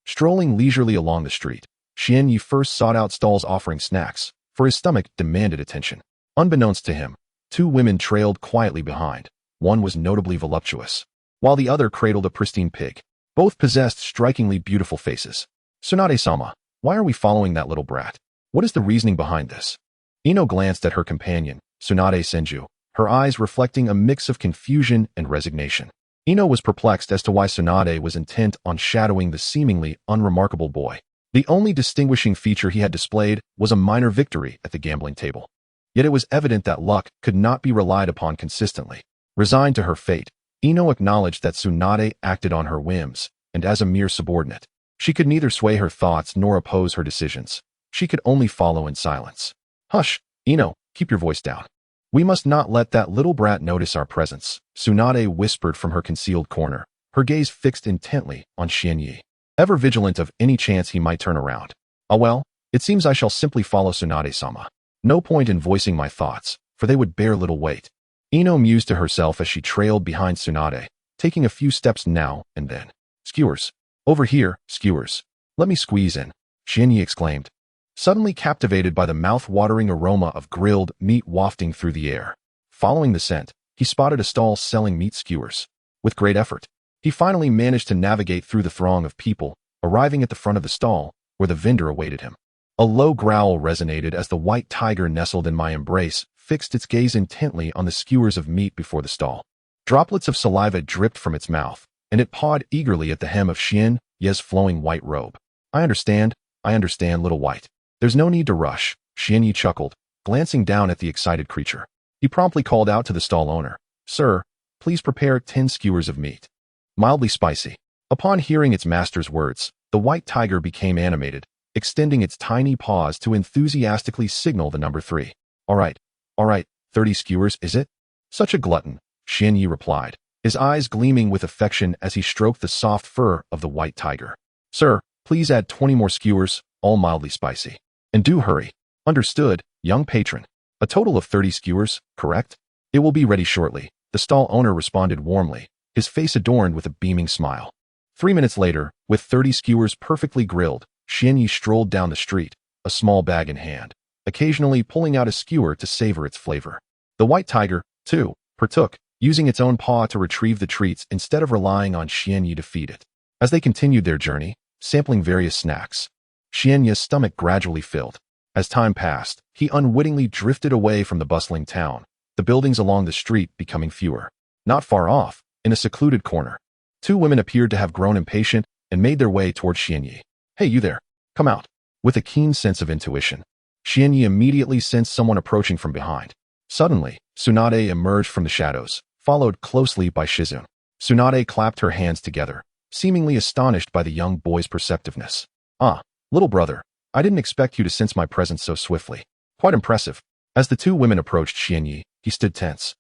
Strolling leisurely along the street, Xianyi first sought out stalls offering snacks, for his stomach demanded attention. Unbeknownst to him, 2 women trailed quietly behind. One was notably voluptuous, while the other cradled a pristine pig. Both possessed strikingly beautiful faces. Tsunade-sama, why are we following that little brat? What is the reasoning behind this? Ino glanced at her companion, Tsunade Senju, her eyes reflecting a mix of confusion and resignation. Ino was perplexed as to why Tsunade was intent on shadowing the seemingly unremarkable boy. The only distinguishing feature he had displayed was a minor victory at the gambling table. Yet it was evident that luck could not be relied upon consistently. Resigned to her fate, Ino acknowledged that Tsunade acted on her whims, and as a mere subordinate. She could neither sway her thoughts nor oppose her decisions. She could only follow in silence. Hush, Ino, keep your voice down. We must not let that little brat notice our presence, Tsunade whispered from her concealed corner, her gaze fixed intently on Xianyi, ever vigilant of any chance he might turn around. Ah well, it seems I shall simply follow Tsunade-sama. No point in voicing my thoughts, for they would bear little weight. Ino mused to herself as she trailed behind Tsunade, taking a few steps now and then. Skewers. Over here, skewers. Let me squeeze in, Xianyi exclaimed, suddenly captivated by the mouth-watering aroma of grilled meat wafting through the air. Following the scent, he spotted a stall selling meat skewers. With great effort, he finally managed to navigate through the throng of people, arriving at the front of the stall, where the vendor awaited him. A low growl resonated as the white tiger nestled in my embrace, fixed its gaze intently on the skewers of meat before the stall. Droplets of saliva dripped from its mouth, and it pawed eagerly at the hem of Xianyi's flowing white robe. I understand, little white. There's no need to rush, Xianyi chuckled, glancing down at the excited creature. He promptly called out to the stall owner, Sir, please prepare 10 skewers of meat. Mildly spicy. Upon hearing its master's words, the white tiger became animated, extending its tiny paws to enthusiastically signal the number 3. All right, 30 skewers, is it? Such a glutton, Xianyi replied, his eyes gleaming with affection as he stroked the soft fur of the white tiger. Sir, please add 20 more skewers, all mildly spicy. And do hurry. Understood, young patron. A total of 30 skewers, correct? It will be ready shortly, the stall owner responded warmly, his face adorned with a beaming smile. 3 minutes later, with 30 skewers perfectly grilled, Xianyi strolled down the street, a small bag in hand, occasionally pulling out a skewer to savor its flavor. The white tiger, too, partook, using its own paw to retrieve the treats instead of relying on Xianyi to feed it. As they continued their journey, sampling various snacks, Xianyi's stomach gradually filled. As time passed, he unwittingly drifted away from the bustling town, the buildings along the street becoming fewer. Not far off, in a secluded corner, two women appeared to have grown impatient and made their way towards Xianyi. "Hey, you there. Come out." With a keen sense of intuition, Xianyi immediately sensed someone approaching from behind. Suddenly, Tsunade emerged from the shadows, followed closely by Shizune. Tsunade clapped her hands together, seemingly astonished by the young boy's perceptiveness. "Ah, little brother, I didn't expect you to sense my presence so swiftly. Quite impressive." As the two women approached Xianyi, he stood tense,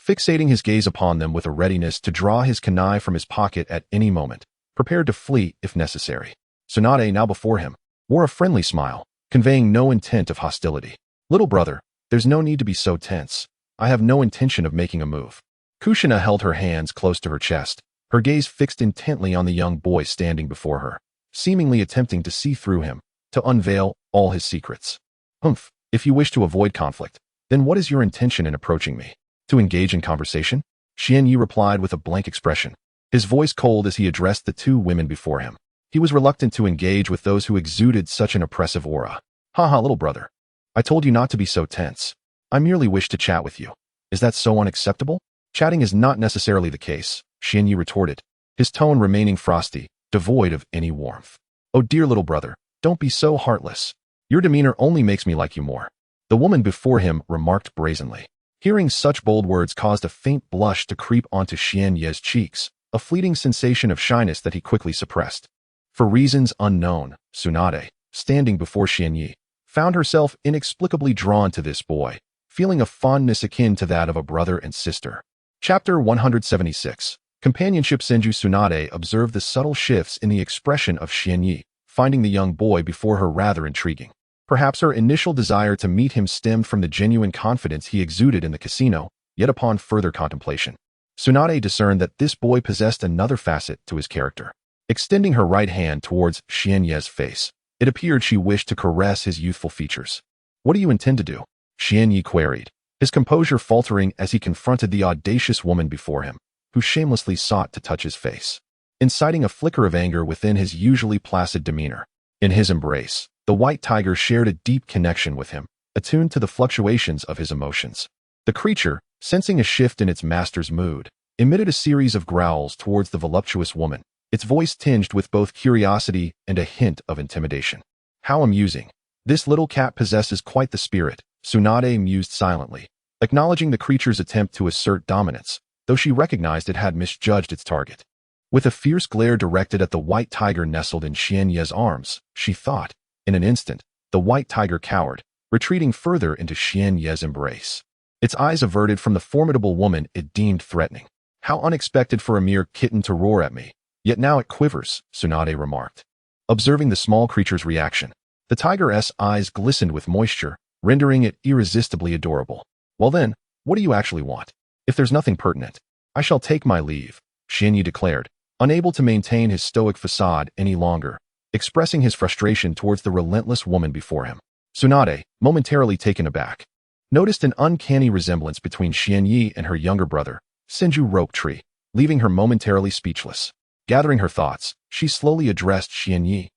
fixating his gaze upon them with a readiness to draw his kunai from his pocket at any moment, prepared to flee if necessary. Tsunade, now before him, wore a friendly smile, conveying no intent of hostility. "Little brother, there's no need to be so tense. I have no intention of making a move." Kushina held her hands close to her chest, her gaze fixed intently on the young boy standing before her, seemingly attempting to see through him, to unveil all his secrets. "Humph, if you wish to avoid conflict, then what is your intention in approaching me? To engage in conversation?" Xianyi replied with a blank expression, his voice cold as he addressed the two women before him. He was reluctant to engage with those who exuded such an oppressive aura. "Haha, little brother. I told you not to be so tense. I merely wish to chat with you. Is that so unacceptable?" "Chatting is not necessarily the case," Xianyi retorted, his tone remaining frosty, devoid of any warmth. "Oh dear little brother, don't be so heartless. Your demeanor only makes me like you more," the woman before him remarked brazenly. Hearing such bold words caused a faint blush to creep onto Xianyi's cheeks, a fleeting sensation of shyness that he quickly suppressed. For reasons unknown, Tsunade, standing before Xianyi, found herself inexplicably drawn to this boy, feeling a fondness akin to that of a brother and sister. Chapter 176. Companionship. Senju Tsunade observed the subtle shifts in the expression of Xianyi, finding the young boy before her rather intriguing. Perhaps her initial desire to meet him stemmed from the genuine confidence he exuded in the casino, yet upon further contemplation, Tsunade discerned that this boy possessed another facet to his character. Extending her right hand towards Xianyi's face, it appeared she wished to caress his youthful features. "What do you intend to do?" Xianyi queried, his composure faltering as he confronted the audacious woman before him, who shamelessly sought to touch his face, inciting a flicker of anger within his usually placid demeanor. In his embrace, the white tiger shared a deep connection with him, attuned to the fluctuations of his emotions. The creature, sensing a shift in its master's mood, emitted a series of growls towards the voluptuous woman, its voice tinged with both curiosity and a hint of intimidation. "How amusing. This little cat possesses quite the spirit," Tsunade mused silently, acknowledging the creature's attempt to assert dominance, though she recognized it had misjudged its target. With a fierce glare directed at the white tiger nestled in Xianyi's arms, she thought. In an instant, the white tiger cowered, retreating further into Xianyi's embrace, its eyes averted from the formidable woman it deemed threatening. "How unexpected for a mere kitten to roar at me. Yet now it quivers," Tsunade remarked. Observing the small creature's reaction, the tiger's eyes glistened with moisture, rendering it irresistibly adorable. "Well then, what do you actually want? If there's nothing pertinent, I shall take my leave," Xianyi declared, unable to maintain his stoic facade any longer, expressing his frustration towards the relentless woman before him. Tsunade, momentarily taken aback, noticed an uncanny resemblance between Xianyi and her younger brother, Senju Rope Tree, leaving her momentarily speechless. Gathering her thoughts, she slowly addressed Xianyi.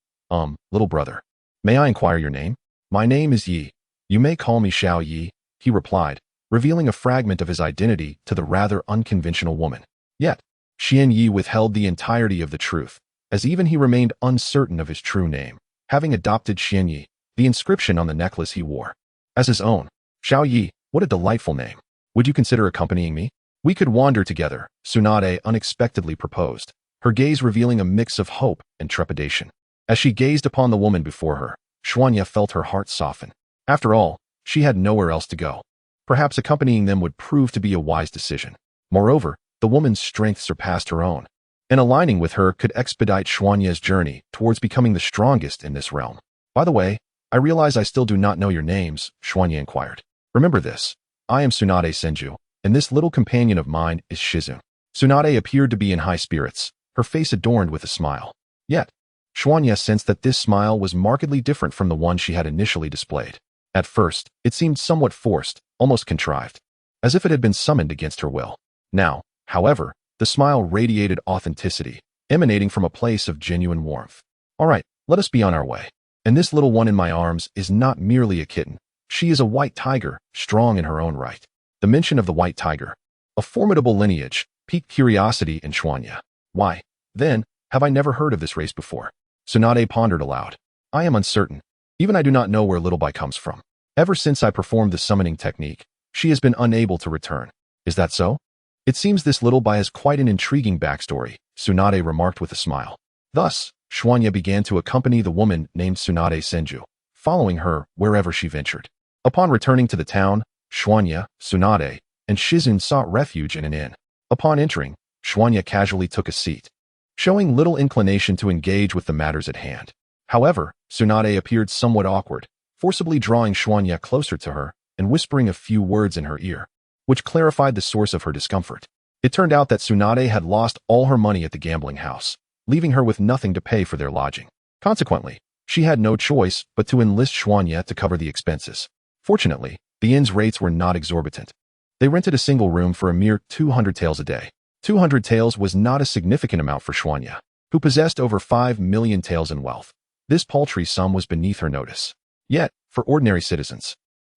Little brother, may I inquire your name?" "My name is Yi. You may call me Xiao Yi," he replied, revealing a fragment of his identity to the rather unconventional woman. Yet, Xianyi withheld the entirety of the truth, as even he remained uncertain of his true name, having adopted Xianyi, the inscription on the necklace he wore, as his own. "Xiao Yi, what a delightful name. Would you consider accompanying me? We could wander together," Tsunade unexpectedly proposed, her gaze revealing a mix of hope and trepidation. As she gazed upon the woman before her, Xuanya felt her heart soften. After all, she had nowhere else to go. Perhaps accompanying them would prove to be a wise decision. Moreover, the woman's strength surpassed her own, and aligning with her could expedite Xuanya's journey towards becoming the strongest in this realm. "By the way, I realize I still do not know your names," Xuanya inquired. "Remember this. I am Tsunade Senju, and this little companion of mine is Shizune." Tsunade appeared to be in high spirits, her face adorned with a smile. Yet, Xuanya sensed that this smile was markedly different from the one she had initially displayed. At first, it seemed somewhat forced, almost contrived, as if it had been summoned against her will. Now, however, the smile radiated authenticity, emanating from a place of genuine warmth. All right, let us be on our way. And this little one in my arms is not merely a kitten. She is a white tiger, strong in her own right. The mention of the white tiger, a formidable lineage, piqued curiosity in Xuanya. Why, then, have I never heard of this race before? Tsunade pondered aloud. I am uncertain. Even I do not know where Little Bai comes from. Ever since I performed the summoning technique, she has been unable to return. Is that so? It seems this Little Bai has quite an intriguing backstory, Tsunade remarked with a smile. Thus, Xuanya began to accompany the woman named Tsunade Senju, following her wherever she ventured. Upon returning to the town, Xuanya, Tsunade, and Shizun sought refuge in an inn. Upon entering, Xuanya casually took a seat, showing little inclination to engage with the matters at hand. However, Tsunade appeared somewhat awkward, forcibly drawing Xuanya closer to her and whispering a few words in her ear, which clarified the source of her discomfort. It turned out that Tsunade had lost all her money at the gambling house, leaving her with nothing to pay for their lodging. Consequently, she had no choice but to enlist Xuanya to cover the expenses. Fortunately, the inn's rates were not exorbitant. They rented a single room for a mere 200 taels a day. 200 taels was not a significant amount for Xuanya, who possessed over 5 million taels in wealth. This paltry sum was beneath her notice. Yet, for ordinary citizens,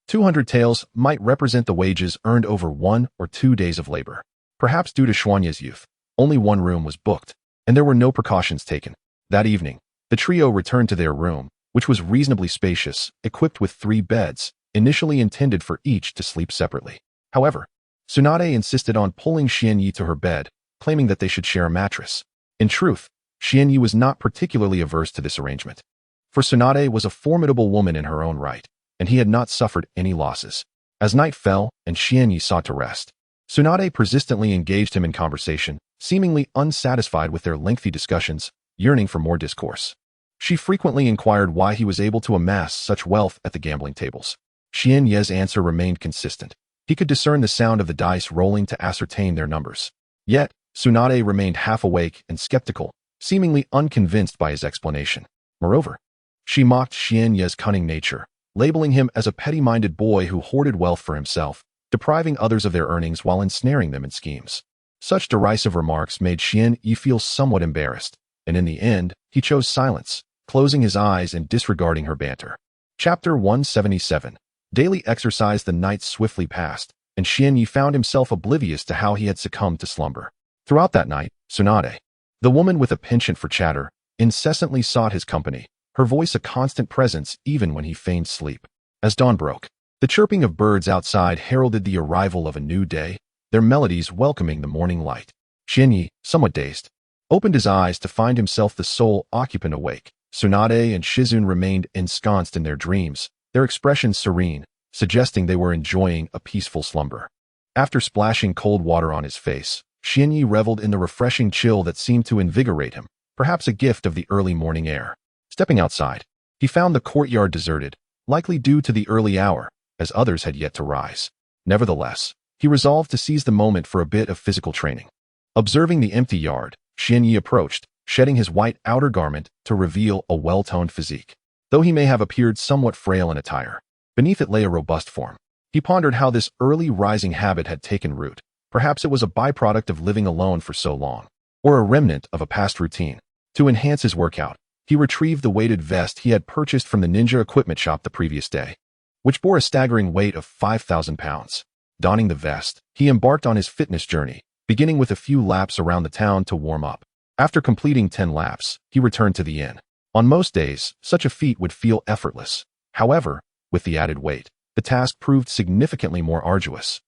200 taels might represent the wages earned over 1 or 2 days of labor. Perhaps due to Xuanya's youth, only one room was booked, and there were no precautions taken. That evening, the trio returned to their room, which was reasonably spacious, equipped with 3 beds, initially intended for each to sleep separately. However, Tsunade insisted on pulling Xianyi to her bed, claiming that they should share a mattress. In truth, Xianyi was not particularly averse to this arrangement, for Tsunade was a formidable woman in her own right, and he had not suffered any losses. As night fell and Xianyi sought to rest, Tsunade persistently engaged him in conversation, seemingly unsatisfied with their lengthy discussions, yearning for more discourse. She frequently inquired why he was able to amass such wealth at the gambling tables. Xianyi's answer remained consistent. He could discern the sound of the dice rolling to ascertain their numbers. Yet, Tsunade remained half awake and skeptical, seemingly unconvinced by his explanation. Moreover, she mocked Xianyi's cunning nature, labeling him as a petty-minded boy who hoarded wealth for himself, depriving others of their earnings while ensnaring them in schemes. Such derisive remarks made Xianyi feel somewhat embarrassed, and in the end, he chose silence, closing his eyes and disregarding her banter. Chapter 177. Daily exercise. The nights swiftly passed, and Xianyi found himself oblivious to how he had succumbed to slumber. Throughout that night, Tsunade, the woman with a penchant for chatter, incessantly sought his company, her voice a constant presence even when he feigned sleep. As dawn broke, the chirping of birds outside heralded the arrival of a new day, their melodies welcoming the morning light. Xianyi, somewhat dazed, opened his eyes to find himself the sole occupant awake. Tsunade and Shizun remained ensconced in their dreams, their expressions serene, suggesting they were enjoying a peaceful slumber. After splashing cold water on his face, Xianyi reveled in the refreshing chill that seemed to invigorate him, perhaps a gift of the early morning air. Stepping outside, he found the courtyard deserted, likely due to the early hour, as others had yet to rise. Nevertheless, he resolved to seize the moment for a bit of physical training. Observing the empty yard, Xianyi approached, shedding his white outer garment to reveal a well-toned physique. Though he may have appeared somewhat frail in attire, beneath it lay a robust form. He pondered how this early rising habit had taken root. Perhaps it was a byproduct of living alone for so long, or a remnant of a past routine. To enhance his workout, he retrieved the weighted vest he had purchased from the ninja equipment shop the previous day, which bore a staggering weight of 5,000 pounds. Donning the vest, he embarked on his fitness journey, beginning with a few laps around the town to warm up. After completing 10 laps, he returned to the inn. On most days, such a feat would feel effortless. However, with the added weight, the task proved significantly more arduous,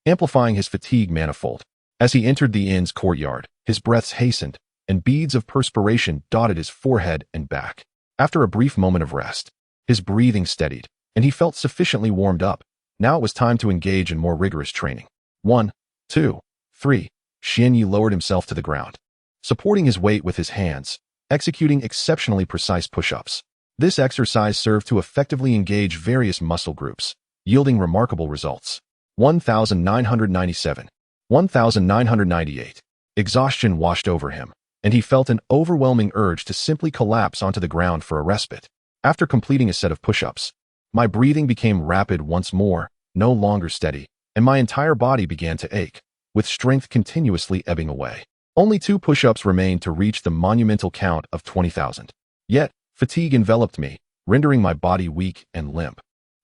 amplifying his fatigue manifold. As he entered the inn's courtyard, his breaths hastened, and beads of perspiration dotted his forehead and back. After a brief moment of rest, his breathing steadied, and he felt sufficiently warmed up. Now it was time to engage in more rigorous training. 1, 2, 3. Xianyi lowered himself to the ground, supporting his weight with his hands, executing exceptionally precise push-ups. This exercise served to effectively engage various muscle groups, yielding remarkable results. 1997. 1998. Exhaustion washed over him, and he felt an overwhelming urge to simply collapse onto the ground for a respite. After completing a set of push-ups, my breathing became rapid once more, no longer steady, and my entire body began to ache. with strength continuously ebbing away. Only 2 push-ups remained to reach the monumental count of 20,000. Yet, fatigue enveloped me, rendering my body weak and limp.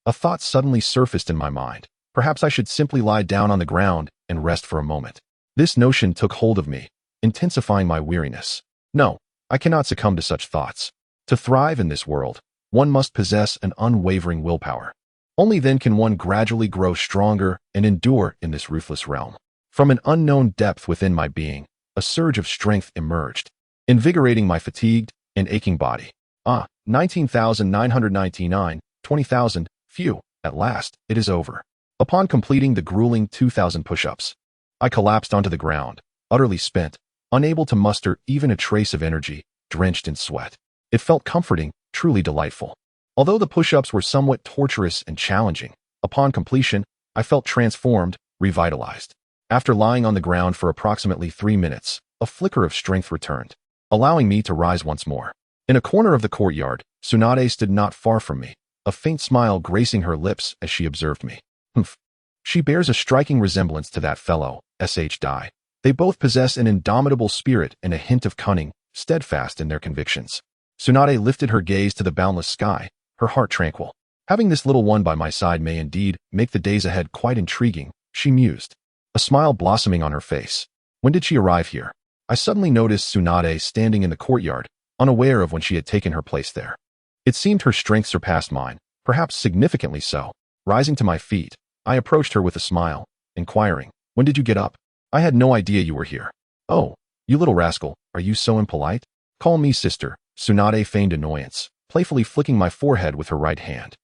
A thought suddenly surfaced in my mind. Perhaps I should simply lie down on the ground and rest for a moment. This notion took hold of me, intensifying my weariness. No, I cannot succumb to such thoughts. To thrive in this world, one must possess an unwavering willpower. Only then can one gradually grow stronger and endure in this ruthless realm. From an unknown depth within my being, a surge of strength emerged, invigorating my fatigued and aching body. 19,999, 20,000, phew, at last, it is over. Upon completing the grueling 2,000 push-ups, I collapsed onto the ground, utterly spent, unable to muster even a trace of energy, drenched in sweat. It felt comforting, truly delightful. Although the push-ups were somewhat torturous and challenging, upon completion, I felt transformed, revitalized. After lying on the ground for approximately 3 minutes, a flicker of strength returned, allowing me to rise once more. In a corner of the courtyard, Tsunade stood not far from me, a faint smile gracing her lips as she observed me. Humph. She bears a striking resemblance to that fellow, Dai. They both possess an indomitable spirit and a hint of cunning, steadfast in their convictions. Tsunade lifted her gaze to the boundless sky, her heart tranquil. Having this little one by my side may indeed make the days ahead quite intriguing, she mused, a smile blossoming on her face. When did she arrive here? I suddenly noticed Tsunade standing in the courtyard, unaware of when she had taken her place there. It seemed her strength surpassed mine, perhaps significantly so. Rising to my feet, I approached her with a smile, inquiring, "When did you get up? I had no idea you were here." "Oh, you little rascal, are you so impolite? Call me sister," Tsunade feigned annoyance, playfully flicking my forehead with her right hand.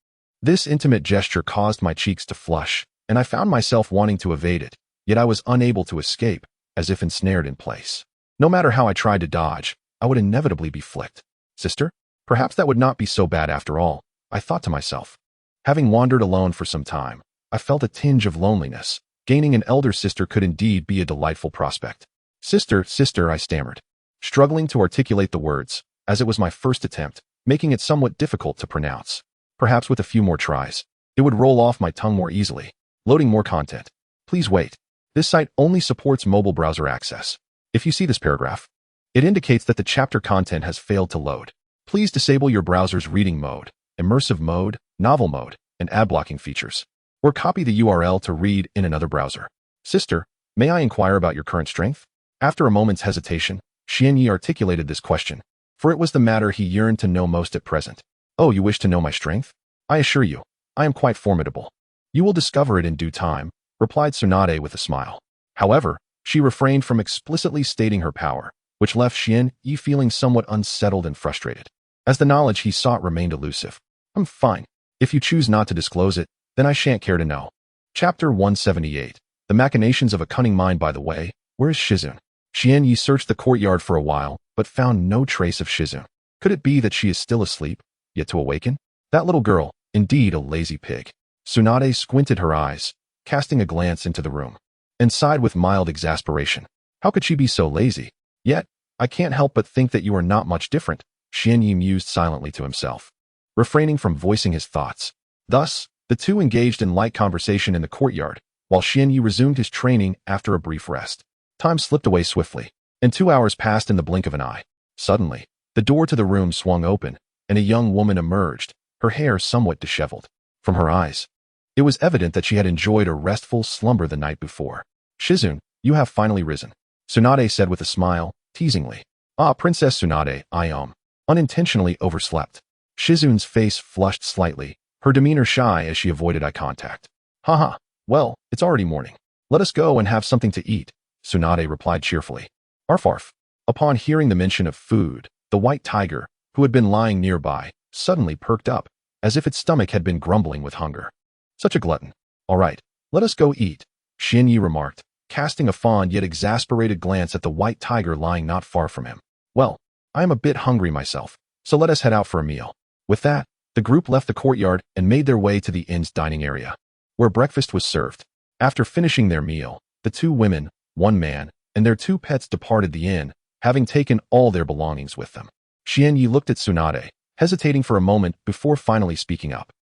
This intimate gesture caused my cheeks to flush, and I found myself wanting to evade it, yet I was unable to escape, as if ensnared in place. No matter how I tried to dodge, I would inevitably be flicked. Sister? Perhaps that would not be so bad after all, I thought to myself. Having wandered alone for some time, I felt a tinge of loneliness. Gaining an elder sister could indeed be a delightful prospect. Sister, sister, I stammered, struggling to articulate the words, as it was my first attempt, making it somewhat difficult to pronounce. Perhaps with a few more tries, it would roll off my tongue more easily. Loading more content. Please wait. This site only supports mobile browser access. If you see this paragraph, it indicates that the chapter content has failed to load. Please disable your browser's reading mode, immersive mode, novel mode, and ad blocking features, or copy the URL to read in another browser. Sister, may I inquire about your current strength? After a moment's hesitation, Xianyi articulated this question, for it was the matter he yearned to know most at present. Oh, you wish to know my strength? I assure you, I am quite formidable. You will discover it in due time, replied Tsunade with a smile. However, she refrained from explicitly stating her power, which left Xianyi feeling somewhat unsettled and frustrated, as the knowledge he sought remained elusive. I'm fine. If you choose not to disclose it, then I shan't care to know. Chapter 178. The Machinations of a Cunning Mind. By the way, where is Shizune? Xianyi searched the courtyard for a while, but found no trace of Shizune. Could it be that she is still asleep, yet to awaken? That little girl, indeed a lazy pig. Tsunade squinted her eyes, casting a glance into the room, and sighed with mild exasperation. How could she be so lazy? Yet, I can't help but think that you are not much different, Xianyi mused silently to himself, refraining from voicing his thoughts. Thus, the two engaged in light conversation in the courtyard, while Xianyi resumed his training after a brief rest. Time slipped away swiftly, and 2 hours passed in the blink of an eye. Suddenly, the door to the room swung open, and a young woman emerged, her hair somewhat disheveled. From her eyes, it was evident that she had enjoyed a restful slumber the night before. Shizune, you have finally risen, Tsunade said with a smile, teasingly. Ah, Princess Tsunade, I unintentionally overslept. Shizune's face flushed slightly, her demeanor shy as she avoided eye contact. Haha, well, it's already morning. Let us go and have something to eat, Tsunade replied cheerfully. Arf arf. Upon hearing the mention of food, the white tiger, who had been lying nearby, suddenly perked up, as if its stomach had been grumbling with hunger. Such a glutton. All right, let us go eat, Xianyi remarked, casting a fond yet exasperated glance at the white tiger lying not far from him. Well, I am a bit hungry myself, so let us head out for a meal. With that, the group left the courtyard and made their way to the inn's dining area, where breakfast was served. After finishing their meal, the two women, one man, and their two pets departed the inn, having taken all their belongings with them. Xianyi looked at Tsunade, hesitating for a moment before finally speaking up.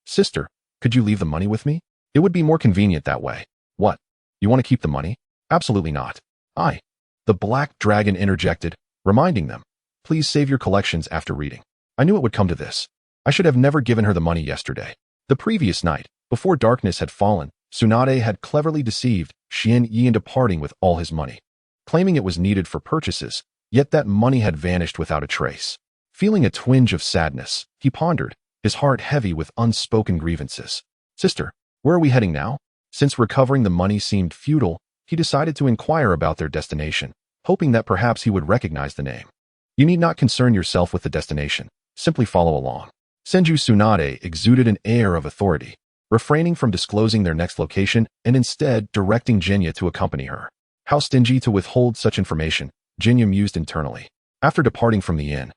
Sister, could you leave the money with me? It would be more convenient that way. What? You want to keep the money? Absolutely not. The Black Dragon interjected, reminding them, please save your collections after reading. I knew it would come to this. I should have never given her the money yesterday. The previous night, before darkness had fallen, Tsunade had cleverly deceived Xian Yi into parting with all his money, claiming it was needed for purchases, yet that money had vanished without a trace. Feeling a twinge of sadness, he pondered, his heart heavy with unspoken grievances. Sister, where are we heading now? Since recovering the money seemed futile, he decided to inquire about their destination, hoping that perhaps he would recognize the name. You need not concern yourself with the destination. Simply follow along. Senju Tsunade exuded an air of authority, refraining from disclosing their next location and instead directing Jinya to accompany her. How stingy to withhold such information, Jinya mused internally. After departing from the inn,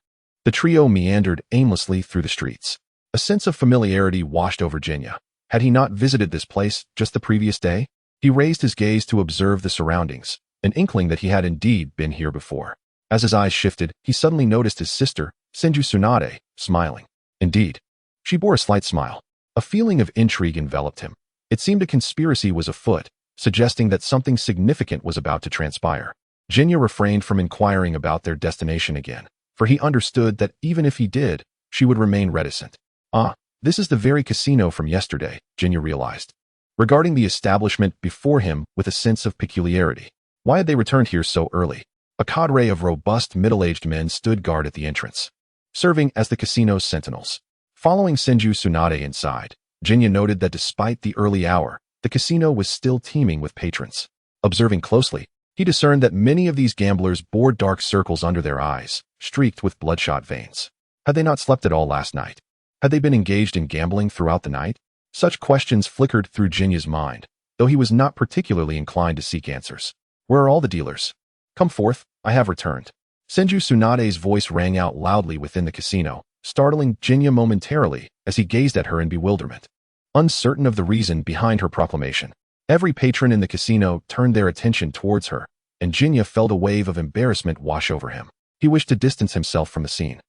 the trio meandered aimlessly through the streets. A sense of familiarity washed over Jinya. Had he not visited this place just the previous day? He raised his gaze to observe the surroundings, an inkling that he had indeed been here before. As his eyes shifted, he suddenly noticed his sister, Senju Tsunade, smiling. Indeed, she bore a slight smile. A feeling of intrigue enveloped him. It seemed a conspiracy was afoot, suggesting that something significant was about to transpire. Jinya refrained from inquiring about their destination again, for he understood that even if he did, she would remain reticent. This is the very casino from yesterday, Jinya realized, regarding the establishment before him with a sense of peculiarity. Why had they returned here so early? A cadre of robust middle-aged men stood guard at the entrance, serving as the casino's sentinels. Following Senju Tsunade inside, Jinya noted that despite the early hour, the casino was still teeming with patrons. Observing closely, he discerned that many of these gamblers bore dark circles under their eyes, streaked with bloodshot veins. Had they not slept at all last night? Had they been engaged in gambling throughout the night? Such questions flickered through Jinya's mind, though he was not particularly inclined to seek answers. Where are all the dealers? Come forth, I have returned. Senju Tsunade's voice rang out loudly within the casino, startling Jinya momentarily as he gazed at her in bewilderment. Uncertain of the reason behind her proclamation, every patron in the casino turned their attention towards her, and Jinya felt a wave of embarrassment wash over him. He wished to distance himself from the scene.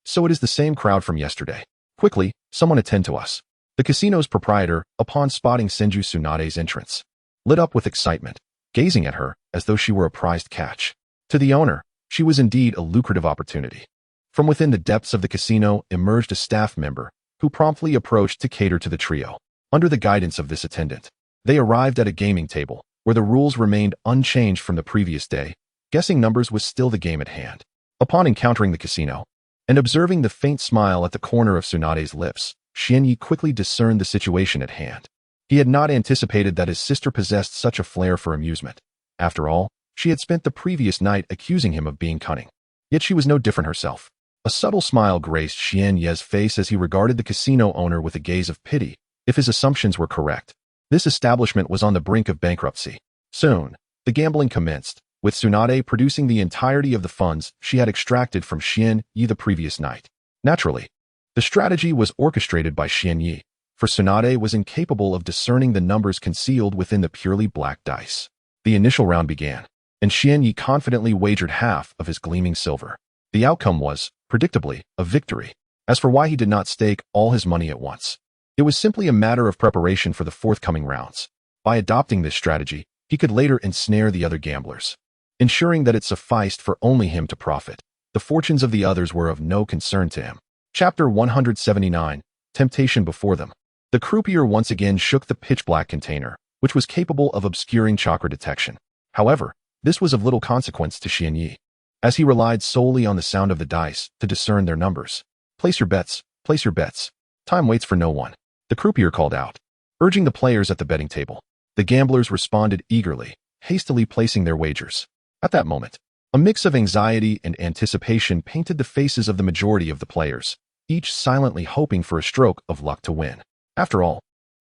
So it is the same crowd from yesterday. Quickly, someone attend to us. The casino's proprietor, upon spotting Senju Tsunade's entrance, lit up with excitement, gazing at her as though she were a prized catch. To the owner, she was indeed a lucrative opportunity. From within the depths of the casino emerged a staff member, who promptly approached to cater to the trio. Under the guidance of this attendant, they arrived at a gaming table, where the rules remained unchanged from the previous day. Guessing numbers was still the game at hand. Upon encountering the casino, and observing the faint smile at the corner of Tsunade's lips, Xian Yi quickly discerned the situation at hand. He had not anticipated that his sister possessed such a flair for amusement. After all, she had spent the previous night accusing him of being cunning. Yet she was no different herself. A subtle smile graced Xian Ye's face as he regarded the casino owner with a gaze of pity, if his assumptions were correct. This establishment was on the brink of bankruptcy. Soon, the gambling commenced, with Tsunade producing the entirety of the funds she had extracted from Xian Yi the previous night. Naturally, the strategy was orchestrated by Xian Yi, for Tsunade was incapable of discerning the numbers concealed within the purely black dice. The initial round began, and Xian Yi confidently wagered half of his gleaming silver. The outcome was, predictably, a victory. As for why he did not stake all his money at once, it was simply a matter of preparation for the forthcoming rounds. By adopting this strategy, he could later ensnare the other gamblers, ensuring that it sufficed for only him to profit. The fortunes of the others were of no concern to him. Chapter 179, Temptation Before Them. The croupier once again shook the pitch-black container, which was capable of obscuring chakra detection. However, this was of little consequence to Xian Yi, as he relied solely on the sound of the dice to discern their numbers. Place your bets, place your bets. Time waits for no one. The croupier called out, urging the players at the betting table. The gamblers responded eagerly, hastily placing their wagers. At that moment, a mix of anxiety and anticipation painted the faces of the majority of the players, each silently hoping for a stroke of luck to win. After all,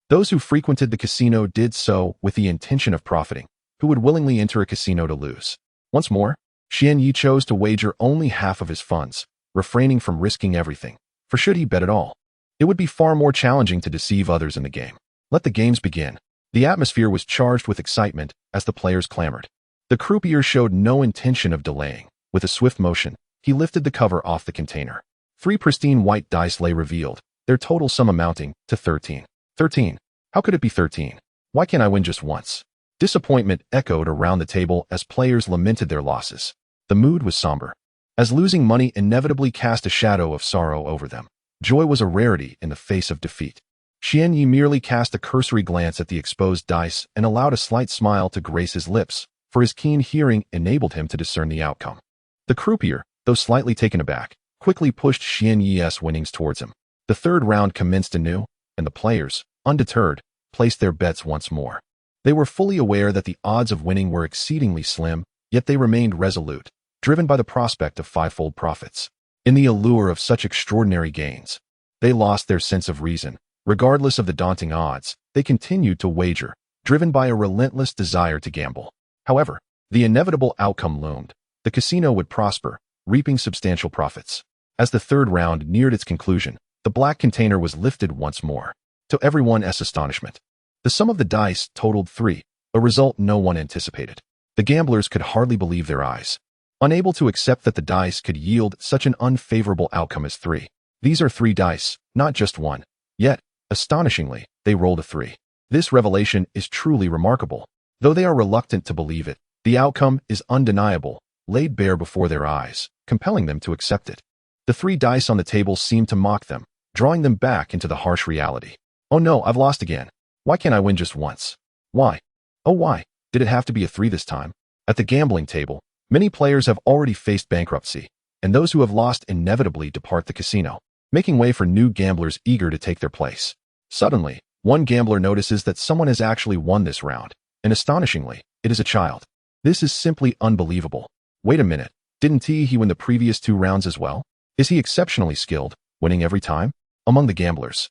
those who frequented the casino did so with the intention of profiting. Who would willingly enter a casino to lose? Once more, Xian Yi chose to wager only half of his funds, refraining from risking everything, for should he bet at all, it would be far more challenging to deceive others in the game. Let the games begin. The atmosphere was charged with excitement as the players clamored. The croupier showed no intention of delaying. With a swift motion, he lifted the cover off the container. 3 pristine white dice lay revealed, their total sum amounting to 13. 13. How could it be 13? Why can't I win just once? Disappointment echoed around the table as players lamented their losses. The mood was somber, as losing money inevitably cast a shadow of sorrow over them. Joy was a rarity in the face of defeat. Xianyi merely cast a cursory glance at the exposed dice and allowed a slight smile to grace his lips, for his keen hearing enabled him to discern the outcome. The croupier, though slightly taken aback, quickly pushed Xianyi's winnings towards him. The third round commenced anew, and the players, undeterred, placed their bets once more. They were fully aware that the odds of winning were exceedingly slim, yet they remained resolute, driven by the prospect of fivefold profits. In the allure of such extraordinary gains, they lost their sense of reason. Regardless of the daunting odds, they continued to wager, driven by a relentless desire to gamble. However, the inevitable outcome loomed. The casino would prosper, reaping substantial profits. As the third round neared its conclusion, the black container was lifted once more. To everyone's astonishment, the sum of the dice totaled 3, a result no one anticipated. The gamblers could hardly believe their eyes, unable to accept that the dice could yield such an unfavorable outcome as 3. These are 3 dice, not just one. Yet, astonishingly, they rolled a 3. This revelation is truly remarkable. Though they are reluctant to believe it, the outcome is undeniable, laid bare before their eyes, compelling them to accept it. The 3 dice on the table seemed to mock them, drawing them back into the harsh reality. Oh no, I've lost again. Why can't I win just once? Why? Oh why? Did it have to be a 3 this time? At the gambling table, many players have already faced bankruptcy, and those who have lost inevitably depart the casino, making way for new gamblers eager to take their place. Suddenly, one gambler notices that someone has actually won this round, and astonishingly, it is a child. This is simply unbelievable. Wait a minute, didn't he win the previous 2 rounds as well? Is he exceptionally skilled, winning every time? Among the gamblers,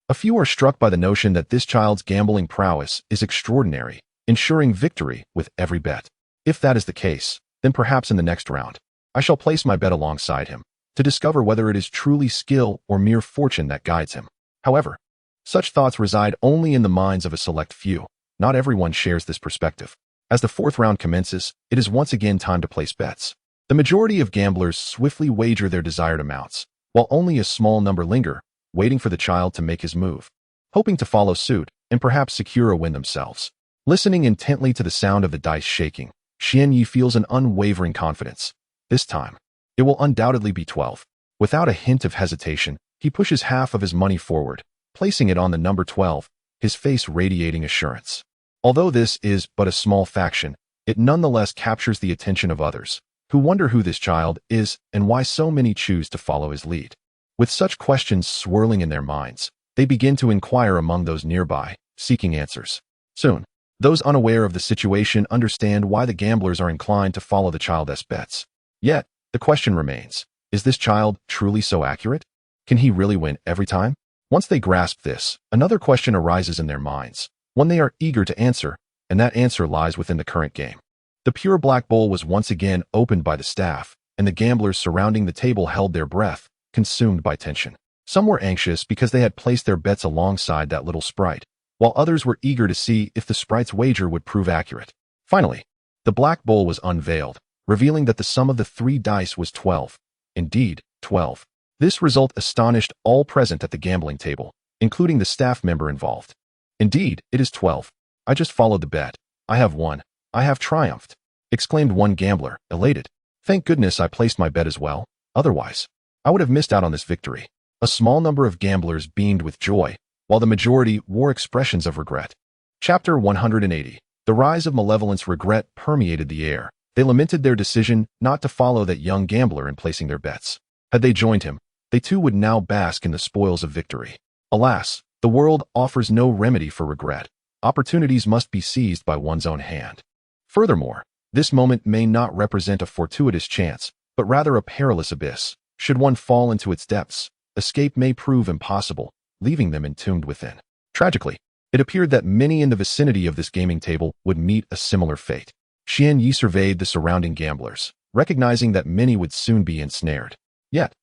a few are struck by the notion that this child's gambling prowess is extraordinary, ensuring victory with every bet. If that is the case, then perhaps in the next round, I shall place my bet alongside him, to discover whether it is truly skill or mere fortune that guides him. However, such thoughts reside only in the minds of a select few. Not everyone shares this perspective. As the 4th round commences, it is once again time to place bets. The majority of gamblers swiftly wager their desired amounts, while only a small number linger, waiting for the child to make his move, hoping to follow suit and perhaps secure a win themselves. Listening intently to the sound of the dice shaking, Xianyi feels an unwavering confidence. This time, it will undoubtedly be 12. Without a hint of hesitation, he pushes half of his money forward, placing it on the number 12, his face radiating assurance. Although this is but a small faction, it nonetheless captures the attention of others, who wonder who this child is and why so many choose to follow his lead. With such questions swirling in their minds, they begin to inquire among those nearby, seeking answers. Soon, those unaware of the situation understand why the gamblers are inclined to follow the child's bets. Yet, the question remains, is this child truly so accurate? Can he really win every time? Once they grasp this, another question arises in their minds, one they are eager to answer, and that answer lies within the current game. The pure black bowl was once again opened by the staff, and the gamblers surrounding the table held their breath, consumed by tension. Some were anxious because they had placed their bets alongside that little sprite, while others were eager to see if the sprite's wager would prove accurate. Finally, the black bowl was unveiled, revealing that the sum of the 3 dice was 12. Indeed, 12. This result astonished all present at the gambling table, including the staff member involved. Indeed, it is 12. I just followed the bet. I have won. I have triumphed, exclaimed one gambler, elated. Thank goodness I placed my bet as well. Otherwise, I would have missed out on this victory. A small number of gamblers beamed with joy, while the majority wore expressions of regret. Chapter 180. The rise of malevolence. Regret permeated the air. They lamented their decision not to follow that young gambler in placing their bets. Had they joined him, they too would now bask in the spoils of victory. Alas, the world offers no remedy for regret. Opportunities must be seized by one's own hand. Furthermore, this moment may not represent a fortuitous chance, but rather a perilous abyss. Should one fall into its depths, escape may prove impossible, leaving them entombed within. Tragically, it appeared that many in the vicinity of this gaming table would meet a similar fate. Xianyi surveyed the surrounding gamblers, recognizing that many would soon be ensnared. Yet,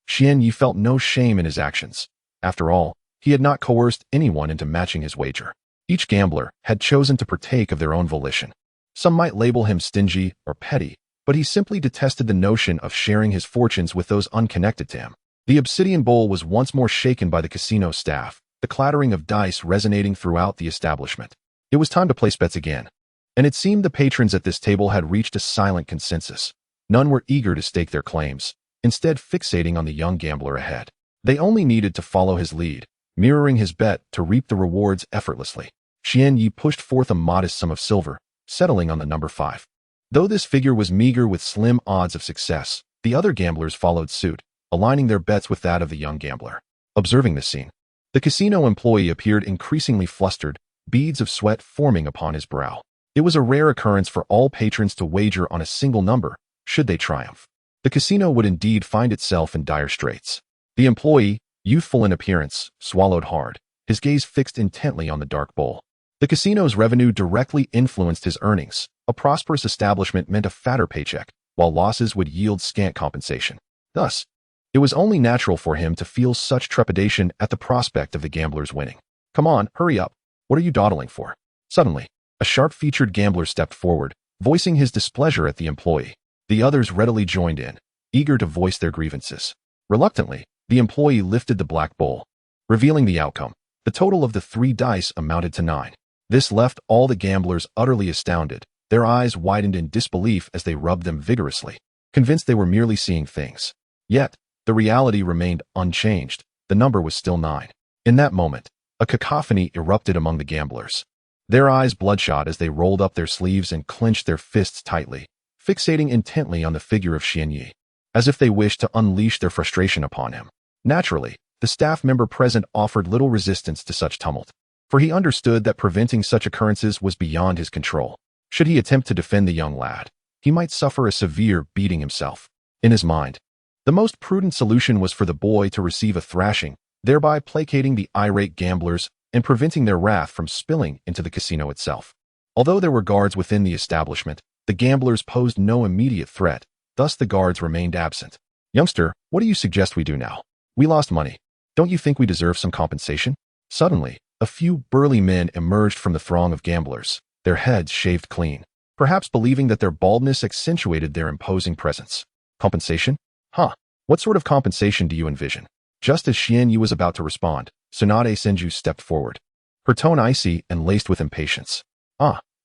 Xianyi felt no shame in his actions. After all, he had not coerced anyone into matching his wager. Each gambler had chosen to partake of their own volition. Some might label him stingy or petty, but he simply detested the notion of sharing his fortunes with those unconnected to him. The obsidian bowl was once more shaken by the casino staff, the clattering of dice resonating throughout the establishment. It was time to place bets again. And it seemed the patrons at this table had reached a silent consensus. None were eager to stake their claims, instead fixating on the young gambler ahead. They only needed to follow his lead, mirroring his bet to reap the rewards effortlessly. Xian Yi pushed forth a modest sum of silver, settling on the number 5. Though this figure was meager with slim odds of success, the other gamblers followed suit, aligning their bets with that of the young gambler. Observing this scene, the casino employee appeared increasingly flustered, beads of sweat forming upon his brow. It was a rare occurrence for all patrons to wager on a single number, should they triumph. The casino would indeed find itself in dire straits. The employee, youthful in appearance, swallowed hard, his gaze fixed intently on the dark bowl. The casino's revenue directly influenced his earnings. A prosperous establishment meant a fatter paycheck, while losses would yield scant compensation. Thus, it was only natural for him to feel such trepidation at the prospect of the gamblers winning. Come on, hurry up. What are you dawdling for? Suddenly, a sharp-featured gambler stepped forward, voicing his displeasure at the employee. The others readily joined in, eager to voice their grievances. Reluctantly, the employee lifted the black bowl, revealing the outcome. The total of the 3 dice amounted to 9. This left all the gamblers utterly astounded. Their eyes widened in disbelief as they rubbed them vigorously, convinced they were merely seeing things. Yet, the reality remained unchanged. The number was still 9. In that moment, a cacophony erupted among the gamblers. Their eyes bloodshot as they rolled up their sleeves and clenched their fists tightly, fixating intently on the figure of Xian Yi, as if they wished to unleash their frustration upon him. Naturally, the staff member present offered little resistance to such tumult, for he understood that preventing such occurrences was beyond his control. Should he attempt to defend the young lad, he might suffer a severe beating himself. In his mind, the most prudent solution was for the boy to receive a thrashing, thereby placating the irate gamblers and preventing their wrath from spilling into the casino itself. Although there were guards within the establishment, the gamblers posed no immediate threat, thus the guards remained absent. Youngster, what do you suggest we do now? We lost money. Don't you think we deserve some compensation? Suddenly, a few burly men emerged from the throng of gamblers, their heads shaved clean, perhaps believing that their baldness accentuated their imposing presence. Compensation? Huh. What sort of compensation do you envision? Just as Xian Yi was about to respond, Tsunade Senju stepped forward, her tone icy and laced with impatience.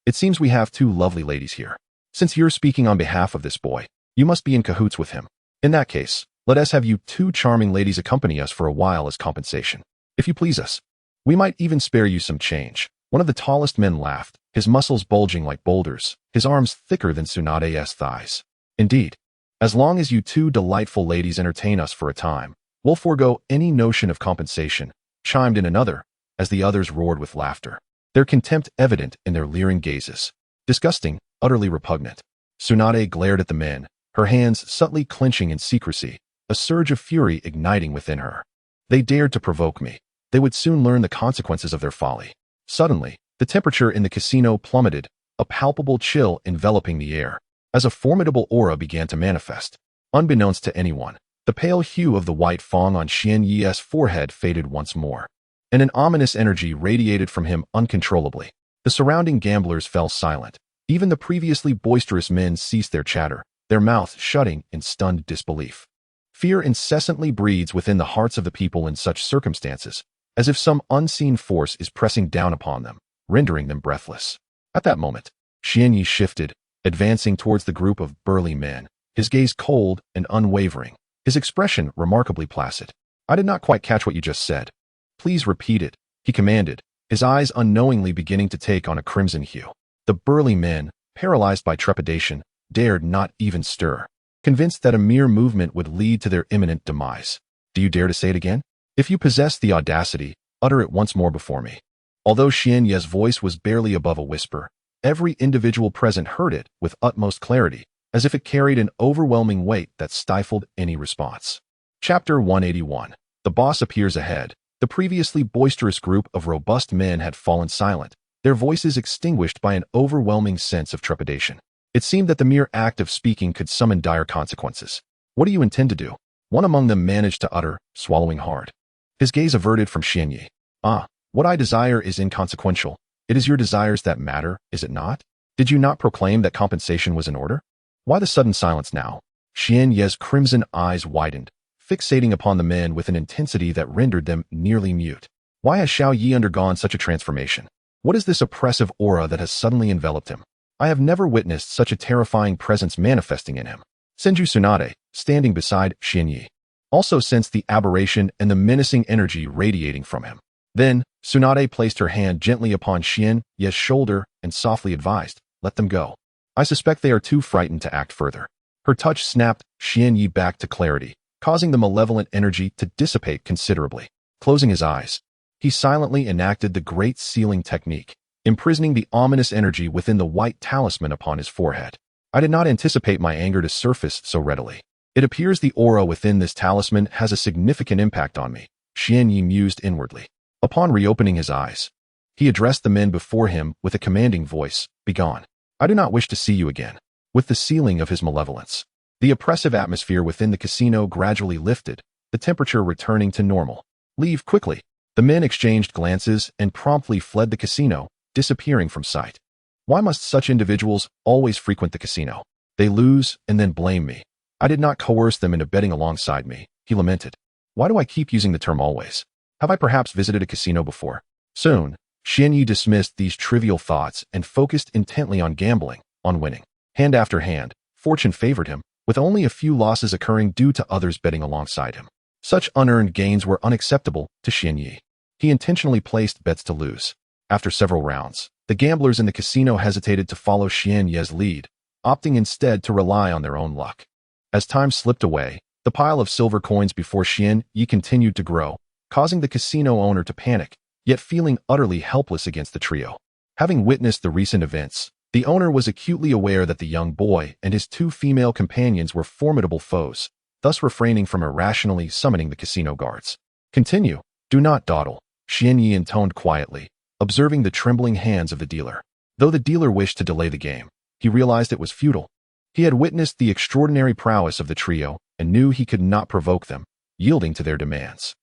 It seems we have 2 lovely ladies here. Since you're speaking on behalf of this boy, you must be in cahoots with him. In that case, let us have you 2 charming ladies accompany us for a while as compensation. If you please us, we might even spare you some change. One of the tallest men laughed, his muscles bulging like boulders, his arms thicker than Tsunade's thighs. Indeed, as long as you 2 delightful ladies entertain us for a time, we'll forego any notion of compensation, chimed in another, as the others roared with laughter, their contempt evident in their leering gazes. Disgusting, utterly repugnant. Tsunade glared at the men, her hands subtly clenching in secrecy, a surge of fury igniting within her. They dared to provoke me. They would soon learn the consequences of their folly. Suddenly, the temperature in the casino plummeted, a palpable chill enveloping the air, as a formidable aura began to manifest. Unbeknownst to anyone, the pale hue of the white fong on Xian Yi's forehead faded once more, and an ominous energy radiated from him uncontrollably. The surrounding gamblers fell silent. Even the previously boisterous men ceased their chatter, their mouths shutting in stunned disbelief. Fear incessantly breeds within the hearts of the people in such circumstances, as if some unseen force is pressing down upon them, rendering them breathless. At that moment, Xian Yi shifted, advancing towards the group of burly men, his gaze cold and unwavering, his expression remarkably placid. I did not quite catch what you just said. Please repeat it, he commanded, his eyes unknowingly beginning to take on a crimson hue. The burly men, paralyzed by trepidation, dared not even stir, convinced that a mere movement would lead to their imminent demise. Do you dare to say it again? If you possess the audacity, utter it once more before me. Although Xian Yi's voice was barely above a whisper, every individual present heard it with utmost clarity, as if it carried an overwhelming weight that stifled any response. Chapter 181. The boss appears ahead. The previously boisterous group of robust men had fallen silent, their voices extinguished by an overwhelming sense of trepidation. It seemed that the mere act of speaking could summon dire consequences. What do you intend to do? One among them managed to utter, swallowing hard. His gaze averted from Xian Yi. What I desire is inconsequential. It is your desires that matter, is it not? Did you not proclaim that compensation was in order? Why the sudden silence now? Xian Yi's crimson eyes widened, fixating upon the men with an intensity that rendered them nearly mute. Why has Xiao Yi undergone such a transformation? What is this oppressive aura that has suddenly enveloped him? I have never witnessed such a terrifying presence manifesting in him. Senju Tsunade, standing beside Xianyi, also sensed the aberration and the menacing energy radiating from him. Then, Tsunade placed her hand gently upon Xianyi's shoulder and softly advised, "Let them go. I suspect they are too frightened to act further." Her touch snapped Xianyi back to clarity, causing the malevolent energy to dissipate considerably. Closing his eyes, he silently enacted the Great Sealing technique, imprisoning the ominous energy within the white talisman upon his forehead. I did not anticipate my anger to surface so readily. It appears the aura within this talisman has a significant impact on me, Xianyi mused inwardly. Upon reopening his eyes, he addressed the men before him with a commanding voice, "Begone. I do not wish to see you again." With the sealing of his malevolence, the oppressive atmosphere within the casino gradually lifted, the temperature returning to normal. "Leave quickly." The men exchanged glances and promptly fled the casino, disappearing from sight. Why must such individuals always frequent the casino? They lose and then blame me. I did not coerce them into betting alongside me, he lamented. Why do I keep using the term always? Have I perhaps visited a casino before? Soon, Xianyi dismissed these trivial thoughts and focused intently on gambling, on winning. Hand after hand, fortune favored him, with only a few losses occurring due to others betting alongside him. Such unearned gains were unacceptable to Xianyi. He intentionally placed bets to lose. After several rounds, the gamblers in the casino hesitated to follow Xianyi's lead, opting instead to rely on their own luck. As time slipped away, the pile of silver coins before Xianyi continued to grow, causing the casino owner to panic, yet feeling utterly helpless against the trio. Having witnessed the recent events, the owner was acutely aware that the young boy and his two female companions were formidable foes, thus refraining from irrationally summoning the casino guards. "Continue. Do not dawdle," Xianyi intoned quietly, observing the trembling hands of the dealer. Though the dealer wished to delay the game, he realized it was futile. He had witnessed the extraordinary prowess of the trio and knew he could not provoke them, yielding to their demands.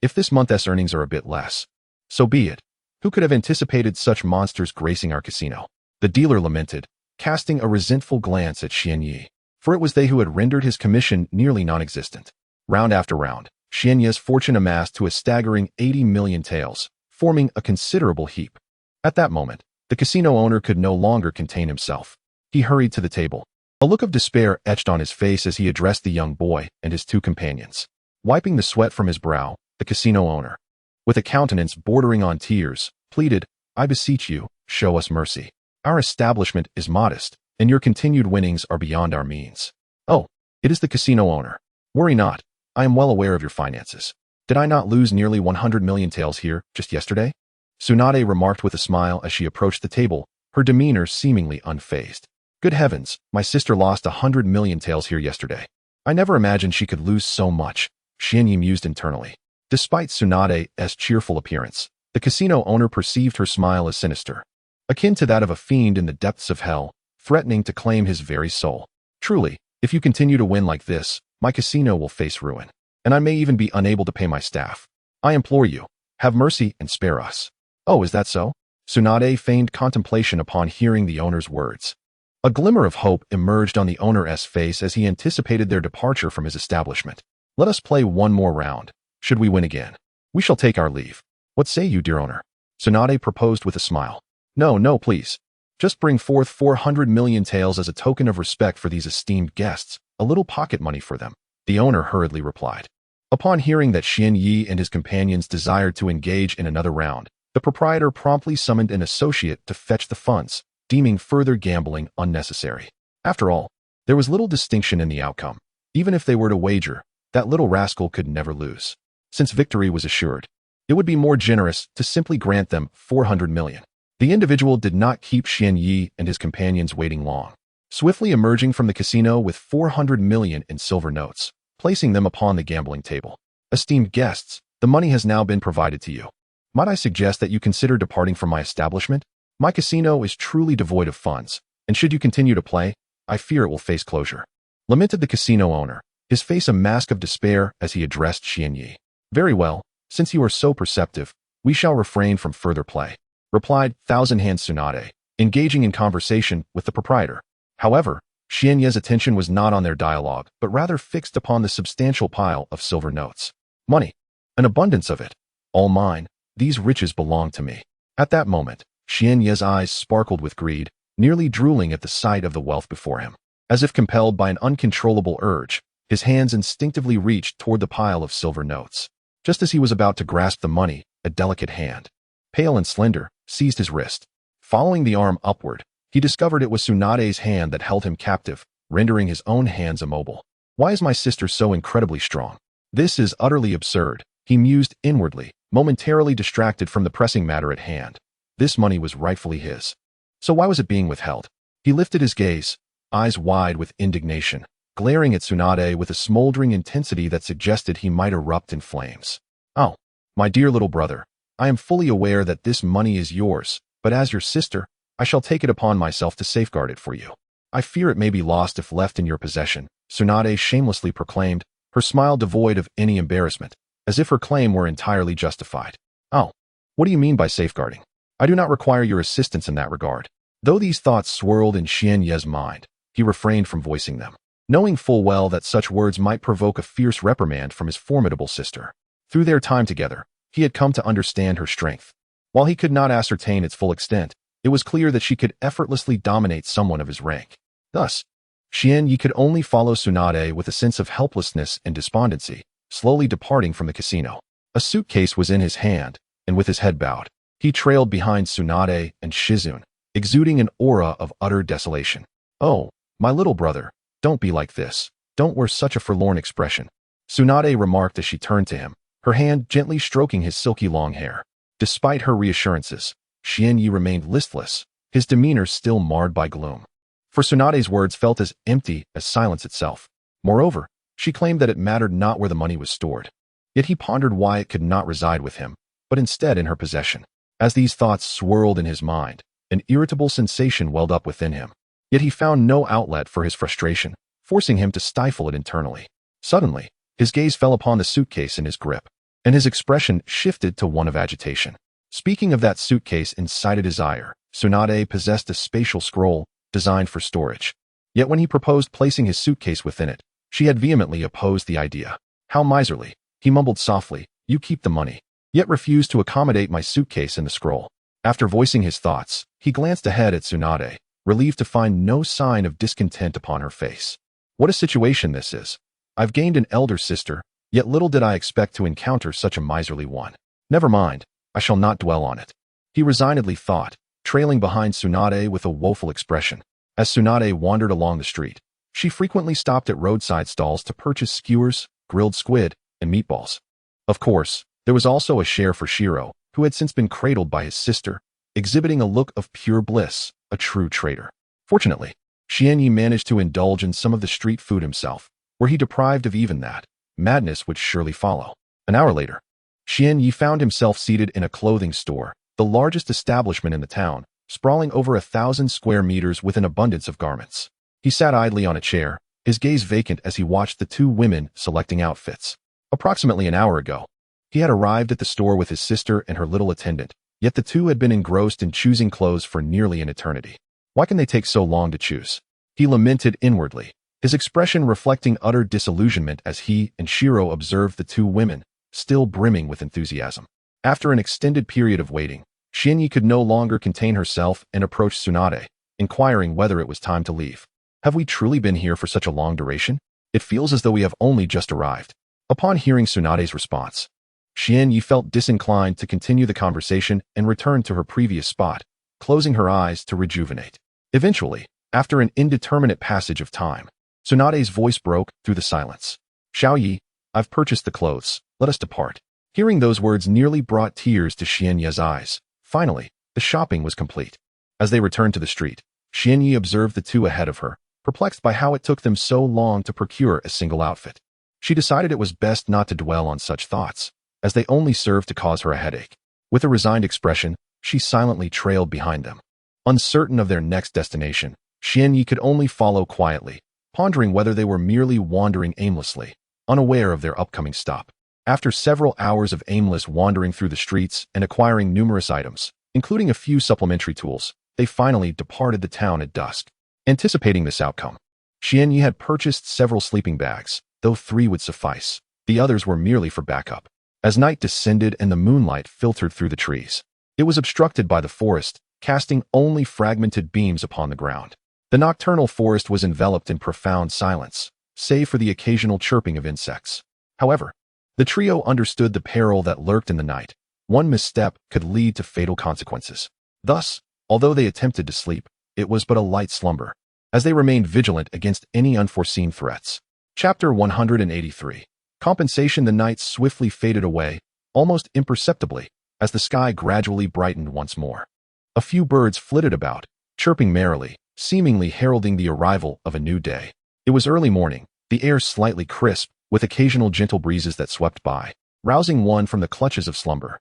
If this month's earnings are a bit less, so be it. Who could have anticipated such monsters gracing our casino? The dealer lamented, casting a resentful glance at Xianyi, for it was they who had rendered his commission nearly non-existent. Round after round, Xianyi's fortune amassed to a staggering 80 million taels, forming a considerable heap. At that moment, the casino owner could no longer contain himself. He hurried to the table. A look of despair etched on his face as he addressed the young boy and his two companions. Wiping the sweat from his brow, the casino owner, with a countenance bordering on tears, pleaded, "I beseech you, show us mercy. Our establishment is modest, and your continued winnings are beyond our means." "Oh, it is the casino owner. Worry not. I am well aware of your finances. Did I not lose nearly 100 million taels here just yesterday?" Tsunade remarked with a smile as she approached the table, her demeanor seemingly unfazed. "Good heavens, my sister lost 100 million taels here yesterday. I never imagined she could lose so much," Xianyi mused internally. Despite Tsunade's cheerful appearance, the casino owner perceived her smile as sinister, akin to that of a fiend in the depths of hell, threatening to claim his very soul. "Truly, if you continue to win like this, my casino will face ruin, and I may even be unable to pay my staff. I implore you, have mercy and spare us." "Oh, is that so?" Tsunade feigned contemplation upon hearing the owner's words. A glimmer of hope emerged on the owner's face as he anticipated their departure from his establishment. "Let us play one more round. Should we win again, we shall take our leave. What say you, dear owner?" Tsunade proposed with a smile. No, please. Just bring forth 400 million taels as a token of respect for these esteemed guests, a little pocket money for them," the owner hurriedly replied. Upon hearing that Xianyi and his companions desired to engage in another round, the proprietor promptly summoned an associate to fetch the funds, deeming further gambling unnecessary. After all, there was little distinction in the outcome. Even if they were to wager, that little rascal could never lose. Since victory was assured, it would be more generous to simply grant them 400 million. The individual did not keep Xianyi and his companions waiting long, swiftly emerging from the casino with 400 million in silver notes, placing them upon the gambling table. "Esteemed guests, the money has now been provided to you. Might I suggest that you consider departing from my establishment? My casino is truly devoid of funds, and should you continue to play, I fear it will face closure," lamented the casino owner, his face a mask of despair as he addressed Xianyi. "Very well, since you are so perceptive, we shall refrain from further play," replied Thousand Hands Tsunade, engaging in conversation with the proprietor. However, Xianyi's attention was not on their dialogue, but rather fixed upon the substantial pile of silver notes. "Money. An abundance of it. All mine. These riches belong to me." At that moment, Xianyi's eyes sparkled with greed, nearly drooling at the sight of the wealth before him. As if compelled by an uncontrollable urge, his hands instinctively reached toward the pile of silver notes. Just as he was about to grasp the money, a delicate hand, pale and slender, seized his wrist. Following the arm upward, he discovered it was Tsunade's hand that held him captive, rendering his own hands immobile. Why is my sister so incredibly strong? This is utterly absurd, he mused inwardly, momentarily distracted from the pressing matter at hand. This money was rightfully his. So why was it being withheld? He lifted his gaze, eyes wide with indignation, glaring at Tsunade with a smoldering intensity that suggested he might erupt in flames. Oh, my dear little brother, I am fully aware that this money is yours, but as your sister, I shall take it upon myself to safeguard it for you. I fear it may be lost if left in your possession, Tsunade shamelessly proclaimed, her smile devoid of any embarrassment, as if her claim were entirely justified. Oh, what do you mean by safeguarding? I do not require your assistance in that regard. Though these thoughts swirled in Xian Ye's mind, he refrained from voicing them, knowing full well that such words might provoke a fierce reprimand from his formidable sister. Through their time together, he had come to understand her strength. While he could not ascertain its full extent, it was clear that she could effortlessly dominate someone of his rank. Thus, Xian Yi could only follow Tsunade with a sense of helplessness and despondency, slowly departing from the casino. A suitcase was in his hand, and with his head bowed, he trailed behind Tsunade and Shizune, exuding an aura of utter desolation. Oh, my little brother, don't be like this. Don't wear such a forlorn expression, Tsunade remarked as she turned to him, her hand gently stroking his silky long hair. Despite her reassurances, Xian Yi remained listless, his demeanor still marred by gloom. For Tsunade's words felt as empty as silence itself. Moreover, she claimed that it mattered not where the money was stored. Yet he pondered why it could not reside with him, but instead in her possession. As these thoughts swirled in his mind, an irritable sensation welled up within him. Yet he found no outlet for his frustration, forcing him to stifle it internally. Suddenly, his gaze fell upon the suitcase in his grip, and his expression shifted to one of agitation. Speaking of that suitcase incited his ire, Tsunade possessed a spatial scroll designed for storage. Yet when he proposed placing his suitcase within it, she had vehemently opposed the idea. How miserly, he mumbled softly, you keep the money, yet refused to accommodate my suitcase in the scroll. After voicing his thoughts, he glanced ahead at Tsunade, relieved to find no sign of discontent upon her face. What a situation this is. I've gained an elder sister, yet little did I expect to encounter such a miserly one. Never mind, I shall not dwell on it. He resignedly thought, trailing behind Tsunade with a woeful expression. As Tsunade wandered along the street, she frequently stopped at roadside stalls to purchase skewers, grilled squid, and meatballs. Of course, there was also a share for Shiro, who had since been cradled by his sister, exhibiting a look of pure bliss, a true traitor. Fortunately, Xian Yi managed to indulge in some of the street food himself. Were he deprived of even that, madness would surely follow. An hour later, Xian Yi found himself seated in a clothing store, the largest establishment in the town, sprawling over 1,000 square meters with an abundance of garments. He sat idly on a chair, his gaze vacant as he watched the two women selecting outfits. Approximately an hour ago, he had arrived at the store with his sister and her little attendant, yet the two had been engrossed in choosing clothes for nearly an eternity. Why can they take so long to choose? He lamented inwardly, his expression reflecting utter disillusionment as he and Shiro observed the two women, still brimming with enthusiasm. After an extended period of waiting, Xian Yi could no longer contain herself and approached Tsunade, inquiring whether it was time to leave. Have we truly been here for such a long duration? It feels as though we have only just arrived. Upon hearing Tsunade's response, Xian Yi felt disinclined to continue the conversation and returned to her previous spot, closing her eyes to rejuvenate. Eventually, after an indeterminate passage of time, Tsunade's voice broke through the silence. Xiao Yi, I've purchased the clothes, let us depart. Hearing those words nearly brought tears to Xian Ye's eyes. Finally, the shopping was complete. As they returned to the street, Xian Yi observed the two ahead of her, perplexed by how it took them so long to procure a single outfit. She decided it was best not to dwell on such thoughts, as they only served to cause her a headache. With a resigned expression, she silently trailed behind them. Uncertain of their next destination, Xian Yi could only follow quietly, pondering whether they were merely wandering aimlessly, unaware of their upcoming stop. After several hours of aimless wandering through the streets and acquiring numerous items, including a few supplementary tools, they finally departed the town at dusk. Anticipating this outcome, Xian Yi had purchased several sleeping bags, though 3 would suffice. The others were merely for backup. As night descended and the moonlight filtered through the trees, it was obstructed by the forest, casting only fragmented beams upon the ground. The nocturnal forest was enveloped in profound silence, save for the occasional chirping of insects. However, the trio understood the peril that lurked in the night. One misstep could lead to fatal consequences. Thus, although they attempted to sleep, it was but a light slumber, as they remained vigilant against any unforeseen threats. Chapter 183. Compensation. The night swiftly faded away, almost imperceptibly, as the sky gradually brightened once more. A few birds flitted about, chirping merrily, seemingly heralding the arrival of a new day. It was early morning, the air slightly crisp, with occasional gentle breezes that swept by, rousing one from the clutches of slumber.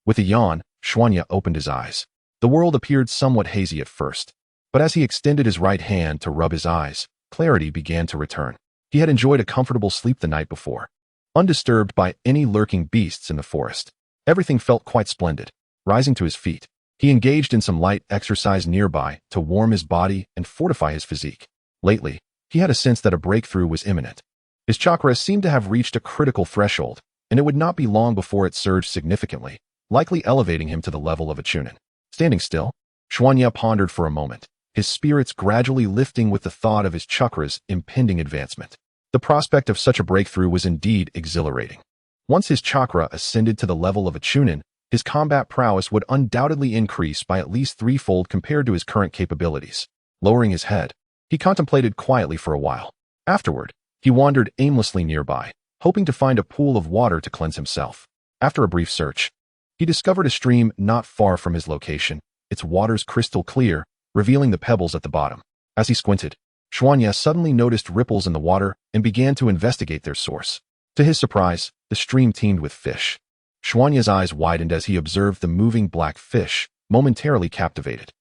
With a yawn, Xuanya opened his eyes. The world appeared somewhat hazy at first, but as he extended his right hand to rub his eyes, clarity began to return. He had enjoyed a comfortable sleep the night before, undisturbed by any lurking beasts in the forest. Everything felt quite splendid. Rising to his feet, he engaged in some light exercise nearby to warm his body and fortify his physique. Lately, he had a sense that a breakthrough was imminent. His chakra seemed to have reached a critical threshold, and it would not be long before it surged significantly, likely elevating him to the level of a chunin. Standing still, Xuanya pondered for a moment, his spirits gradually lifting with the thought of his chakra's impending advancement. The prospect of such a breakthrough was indeed exhilarating. Once his chakra ascended to the level of a chunin, his combat prowess would undoubtedly increase by at least threefold compared to his current capabilities. Lowering his head, he contemplated quietly for a while. Afterward, he wandered aimlessly nearby, hoping to find a pool of water to cleanse himself. After a brief search, he discovered a stream not far from his location, its waters crystal clear, revealing the pebbles at the bottom. As he squinted, Xuanya suddenly noticed ripples in the water and began to investigate their source. To his surprise, the stream teemed with fish. Xuanya's eyes widened as he observed the moving black fish, momentarily captivated.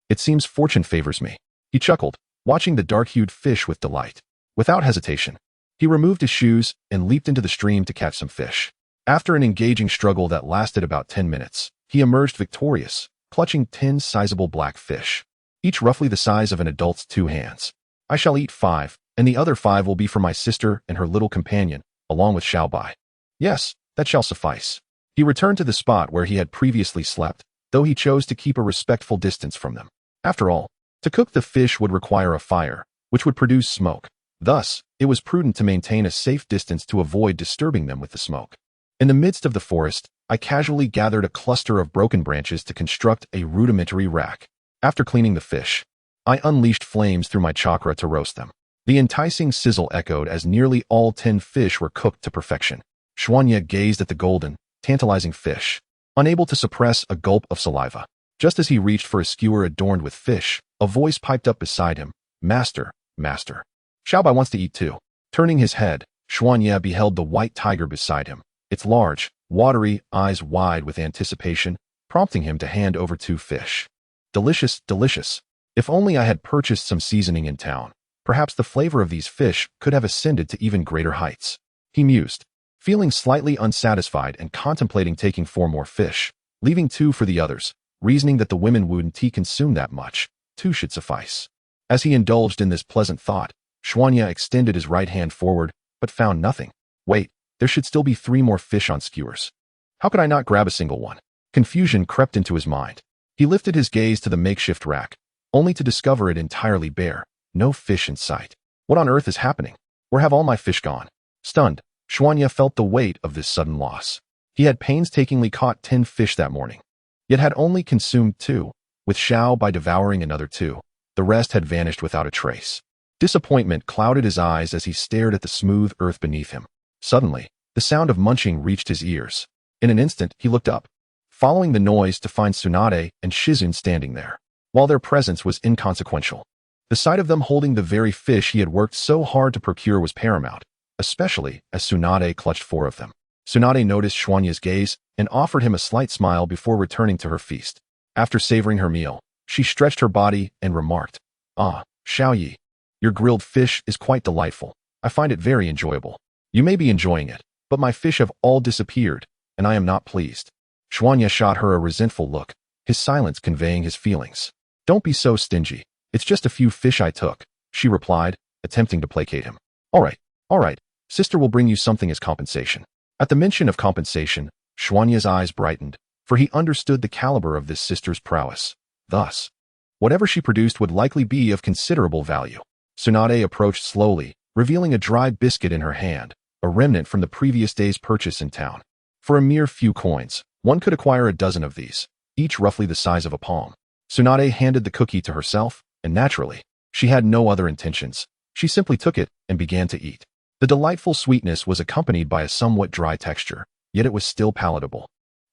It seems fortune favors me. He chuckled, watching the dark-hued fish with delight. Without hesitation, he removed his shoes and leaped into the stream to catch some fish. After an engaging struggle that lasted about 10 minutes, he emerged victorious, clutching 10 sizable black fish, each roughly the size of an adult's 2 hands. I shall eat 5, and the other 5 will be for my sister and her little companion, along with Xiaobai. Yes, that shall suffice. He returned to the spot where he had previously slept, though he chose to keep a respectful distance from them. After all, to cook the fish would require a fire, which would produce smoke. Thus, it was prudent to maintain a safe distance to avoid disturbing them with the smoke. In the midst of the forest, I casually gathered a cluster of broken branches to construct a rudimentary rack. After cleaning the fish, I unleashed flames through my chakra to roast them. The enticing sizzle echoed as nearly all 10 fish were cooked to perfection. Xuanya gazed at the golden, tantalizing fish, unable to suppress a gulp of saliva. Just as he reached for a skewer adorned with fish, a voice piped up beside him. Master, master. Xiaobai wants to eat too. Turning his head, Xuanya beheld the white tiger beside him, its large, watery eyes wide with anticipation, prompting him to hand over 2 fish. Delicious, delicious. If only I had purchased some seasoning in town, perhaps the flavor of these fish could have ascended to even greater heights. He mused, feeling slightly unsatisfied and contemplating taking 4 more fish, leaving 2 for the others, reasoning that the women wouldn't consume that much. 2 should suffice. As he indulged in this pleasant thought, Xuanya extended his right hand forward, but found nothing. Wait, there should still be 3 more fish on skewers. How could I not grab a single one? Confusion crept into his mind. He lifted his gaze to the makeshift rack, only to discover it entirely bare, no fish in sight. What on earth is happening? Where have all my fish gone? Stunned, Xuanya felt the weight of this sudden loss. He had painstakingly caught 10 fish that morning, yet had only consumed 2, with Xiaobai devouring another 2. The rest had vanished without a trace. Disappointment clouded his eyes as he stared at the smooth earth beneath him. Suddenly, the sound of munching reached his ears. In an instant, he looked up, following the noise to find Tsunade and Shizun standing there. While their presence was inconsequential, the sight of them holding the very fish he had worked so hard to procure was paramount, especially as Tsunade clutched 4 of them. Tsunade noticed Xuanya's gaze and offered him a slight smile before returning to her feast. After savoring her meal, she stretched her body and remarked, Xiaoyi, your grilled fish is quite delightful. I find it very enjoyable. You may be enjoying it, but my fish have all disappeared, and I am not pleased. Xuanya shot her a resentful look, his silence conveying his feelings. Don't be so stingy. It's just a few fish I took, she replied, attempting to placate him. All right. Sister will bring you something as compensation. At the mention of compensation, Xuanya's eyes brightened. for he understood the caliber of this sister's prowess. Thus, whatever she produced would likely be of considerable value. Tsunade approached slowly, revealing a dry biscuit in her hand, a remnant from the previous day's purchase in town. For a mere few coins, one could acquire a dozen of these, each roughly the size of a palm. Tsunade handed the cookie to herself, and naturally, she had no other intentions. She simply took it and began to eat. The delightful sweetness was accompanied by a somewhat dry texture, yet it was still palatable.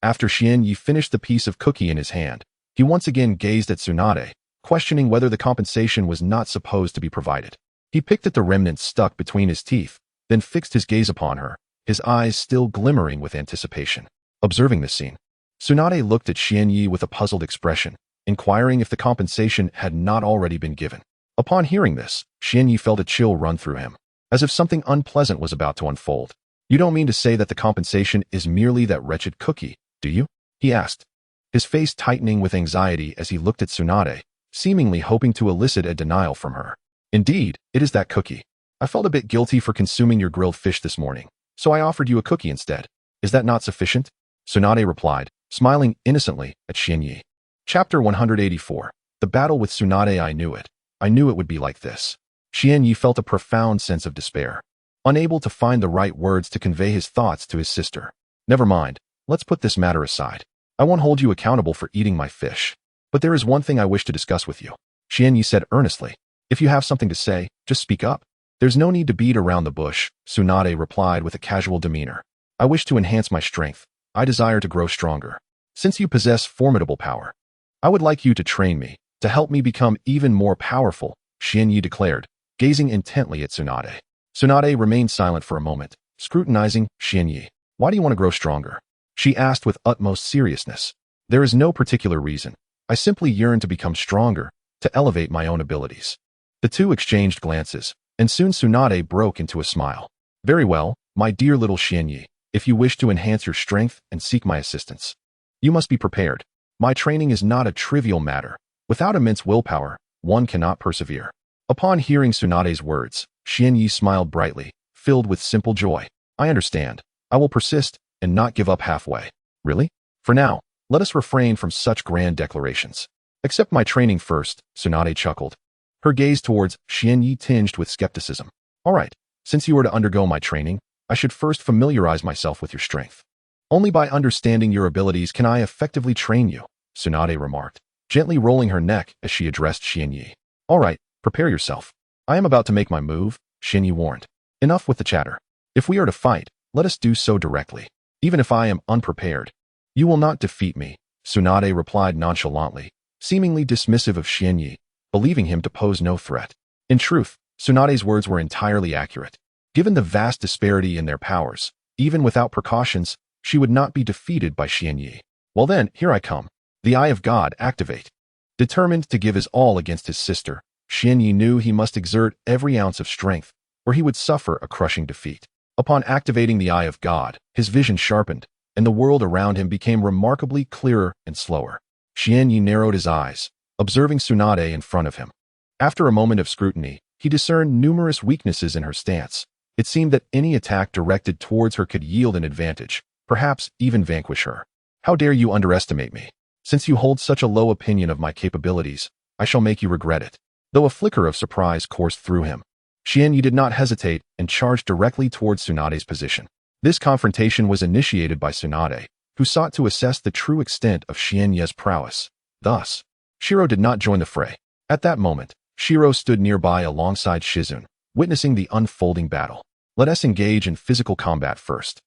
After Xianyi finished the piece of cookie in his hand, he once again gazed at Tsunade, questioning whether the compensation was not supposed to be provided. He picked at the remnants stuck between his teeth, then fixed his gaze upon her, his eyes still glimmering with anticipation. Observing this scene, Tsunade looked at Xianyi with a puzzled expression, inquiring if the compensation had not already been given. Upon hearing this, Xianyi felt a chill run through him, as if something unpleasant was about to unfold. "You don't mean to say that the compensation is merely that wretched cookie, do you?" he asked, his face tightening with anxiety as he looked at Tsunade, seemingly hoping to elicit a denial from her. "Indeed, it is that cookie. I felt a bit guilty for consuming your grilled fish this morning, so I offered you a cookie instead. Is that not sufficient?" Tsunade replied, smiling innocently at Xianyi. Chapter 184. The battle with Tsunade. I knew it. I knew it would be like this. Xianyi felt a profound sense of despair, unable to find the right words to convey his thoughts to his sister. "Never mind, let's put this matter aside. I won't hold you accountable for eating my fish. But there is one thing I wish to discuss with you," Xianyi said earnestly. "If you have something to say, just speak up." "There's no need to beat around the bush," Tsunade replied with a casual demeanor. "I wish to enhance my strength. I desire to grow stronger. Since you possess formidable power, I would like you to train me, to help me become even more powerful," Xianyi declared, gazing intently at Tsunade. Tsunade remained silent for a moment, scrutinizing Xianyi. "Why do you want to grow stronger?" she asked with utmost seriousness. "There is no particular reason. I simply yearn to become stronger, to elevate my own abilities." The two exchanged glances, and soon Tsunade broke into a smile. "Very well, my dear little Xianyi, if you wish to enhance your strength and seek my assistance, you must be prepared. My training is not a trivial matter. Without immense willpower, one cannot persevere." Upon hearing Tsunade's words, Xianyi smiled brightly, filled with simple joy. "I understand. I will persist and not give up halfway." "Really? For now, let us refrain from such grand declarations. Accept my training first," Tsunade chuckled, her gaze towards Xianyi tinged with skepticism. "All right, since you are to undergo my training, I should first familiarize myself with your strength. Only by understanding your abilities can I effectively train you," Tsunade remarked, gently rolling her neck as she addressed Xianyi. "All right, prepare yourself. I am about to make my move," Xianyi warned. "Enough with the chatter. If we are to fight, let us do so directly. Even if I am unprepared, you will not defeat me," Tsunade replied nonchalantly, seemingly dismissive of Xianyi, believing him to pose no threat. In truth, Tsunade's words were entirely accurate. Given the vast disparity in their powers, even without precautions, she would not be defeated by Xianyi. "Well then, here I come. The Eye of God, activate." Determined to give his all against his sister, Xianyi knew he must exert every ounce of strength, or he would suffer a crushing defeat. Upon activating the Eye of God, his vision sharpened, and the world around him became remarkably clearer and slower. Xianyi narrowed his eyes, observing Tsunade in front of him. After a moment of scrutiny, he discerned numerous weaknesses in her stance. It seemed that any attack directed towards her could yield an advantage, perhaps even vanquish her. "How dare you underestimate me? Since you hold such a low opinion of my capabilities, I shall make you regret it." Though a flicker of surprise coursed through him, Xianyi did not hesitate and charged directly towards Tsunade's position. This confrontation was initiated by Tsunade, who sought to assess the true extent of Xianyi's prowess. Thus, Shiro did not join the fray. At that moment, Shiro stood nearby alongside Shizune, witnessing the unfolding battle. "Let us engage in physical combat first.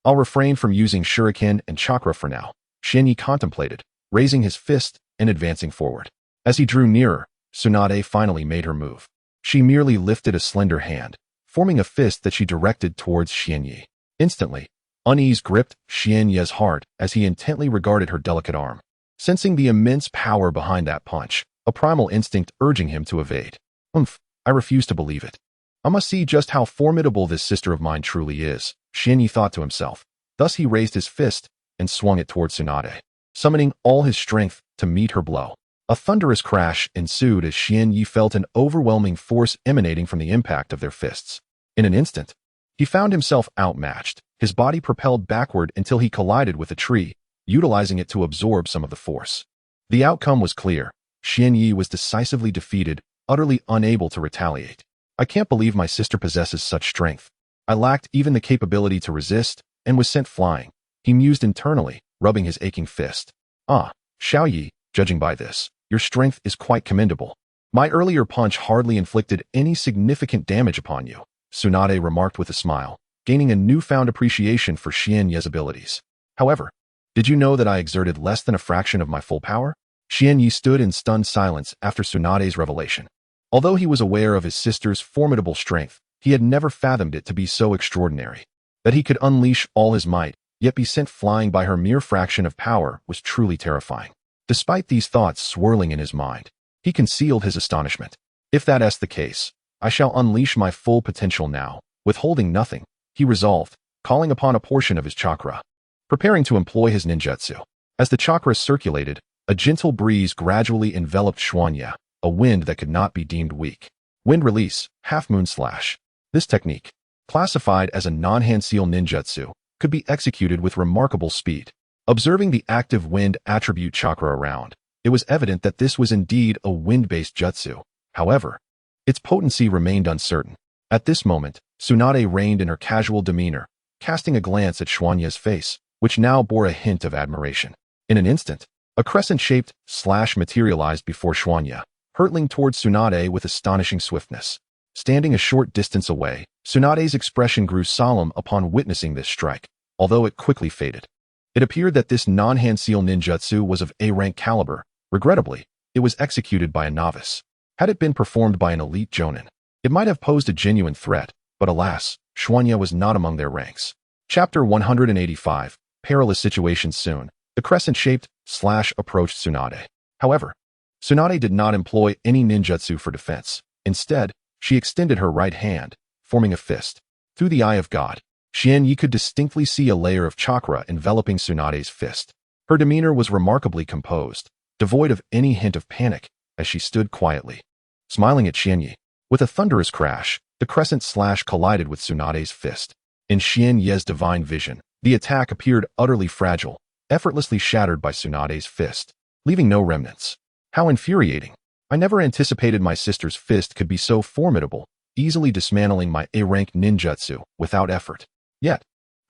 I'll refrain from using shuriken and chakra for now," Xianyi contemplated, raising his fist and advancing forward. As he drew nearer, Tsunade finally made her move. She merely lifted a slender hand, forming a fist that she directed towards Xianyi. Instantly, unease gripped Xianyi's heart as he intently regarded her delicate arm. Sensing the immense power behind that punch, a primal instinct urging him to evade. I refuse to believe it. I must see just how formidable this sister of mine truly is," Xianyi thought to himself. Thus he raised his fist and swung it towards Tsunade, summoning all his strength to meet her blow. A thunderous crash ensued as Xianyi felt an overwhelming force emanating from the impact of their fists. In an instant, he found himself outmatched, his body propelled backward until he collided with a tree, utilizing it to absorb some of the force. The outcome was clear. Xian Yi was decisively defeated, utterly unable to retaliate. I can't believe my sister possesses such strength. I lacked even the capability to resist, and was sent flying. He mused internally, rubbing his aching fist. Ah, Xiao Yi, judging by this, your strength is quite commendable. My earlier punch hardly inflicted any significant damage upon you, Tsunade remarked with a smile, gaining a newfound appreciation for Xian Yi's abilities. However, did you know that I exerted less than a fraction of my full power? Xian Yi stood in stunned silence after Tsunade's revelation. Although he was aware of his sister's formidable strength, he had never fathomed it to be so extraordinary. That he could unleash all his might, yet be sent flying by her mere fraction of power, was truly terrifying. Despite these thoughts swirling in his mind, he concealed his astonishment. If that is the case, I shall unleash my full potential now, withholding nothing, he resolved, calling upon a portion of his chakra, preparing to employ his ninjutsu. As the chakra circulated, a gentle breeze gradually enveloped Xuanya, a wind that could not be deemed weak. Wind release, half-moon slash. This technique, classified as a non-hand-seal ninjutsu, could be executed with remarkable speed. Observing the active wind attribute chakra around, it was evident that this was indeed a wind-based jutsu. However, its potency remained uncertain. At this moment, Tsunade reigned in her casual demeanor, casting a glance at Xuanya's face, which now bore a hint of admiration. In an instant, a crescent-shaped slash materialized before Xuanya, hurtling towards Tsunade with astonishing swiftness. Standing a short distance away, Tsunade's expression grew solemn upon witnessing this strike, although it quickly faded. It appeared that this non-hand-seal ninjutsu was of A-rank caliber. Regrettably, it was executed by a novice. Had it been performed by an elite jonin, it might have posed a genuine threat, but alas, Xuanya was not among their ranks. Chapter 185, Perilous Situation. Soon, the crescent-shaped slash approached Tsunade. However, Tsunade did not employ any ninjutsu for defense. Instead, she extended her right hand, forming a fist. Through the eye of God, Xian Yi could distinctly see a layer of chakra enveloping Tsunade's fist. Her demeanor was remarkably composed, devoid of any hint of panic, as she stood quietly, smiling at Xian Yi. With a thunderous crash, the crescent slash collided with Tsunade's fist. In Xian Yi's divine vision, the attack appeared utterly fragile, effortlessly shattered by Tsunade's fist, leaving no remnants. How infuriating! I never anticipated my sister's fist could be so formidable, easily dismantling my A-rank ninjutsu without effort. Yet,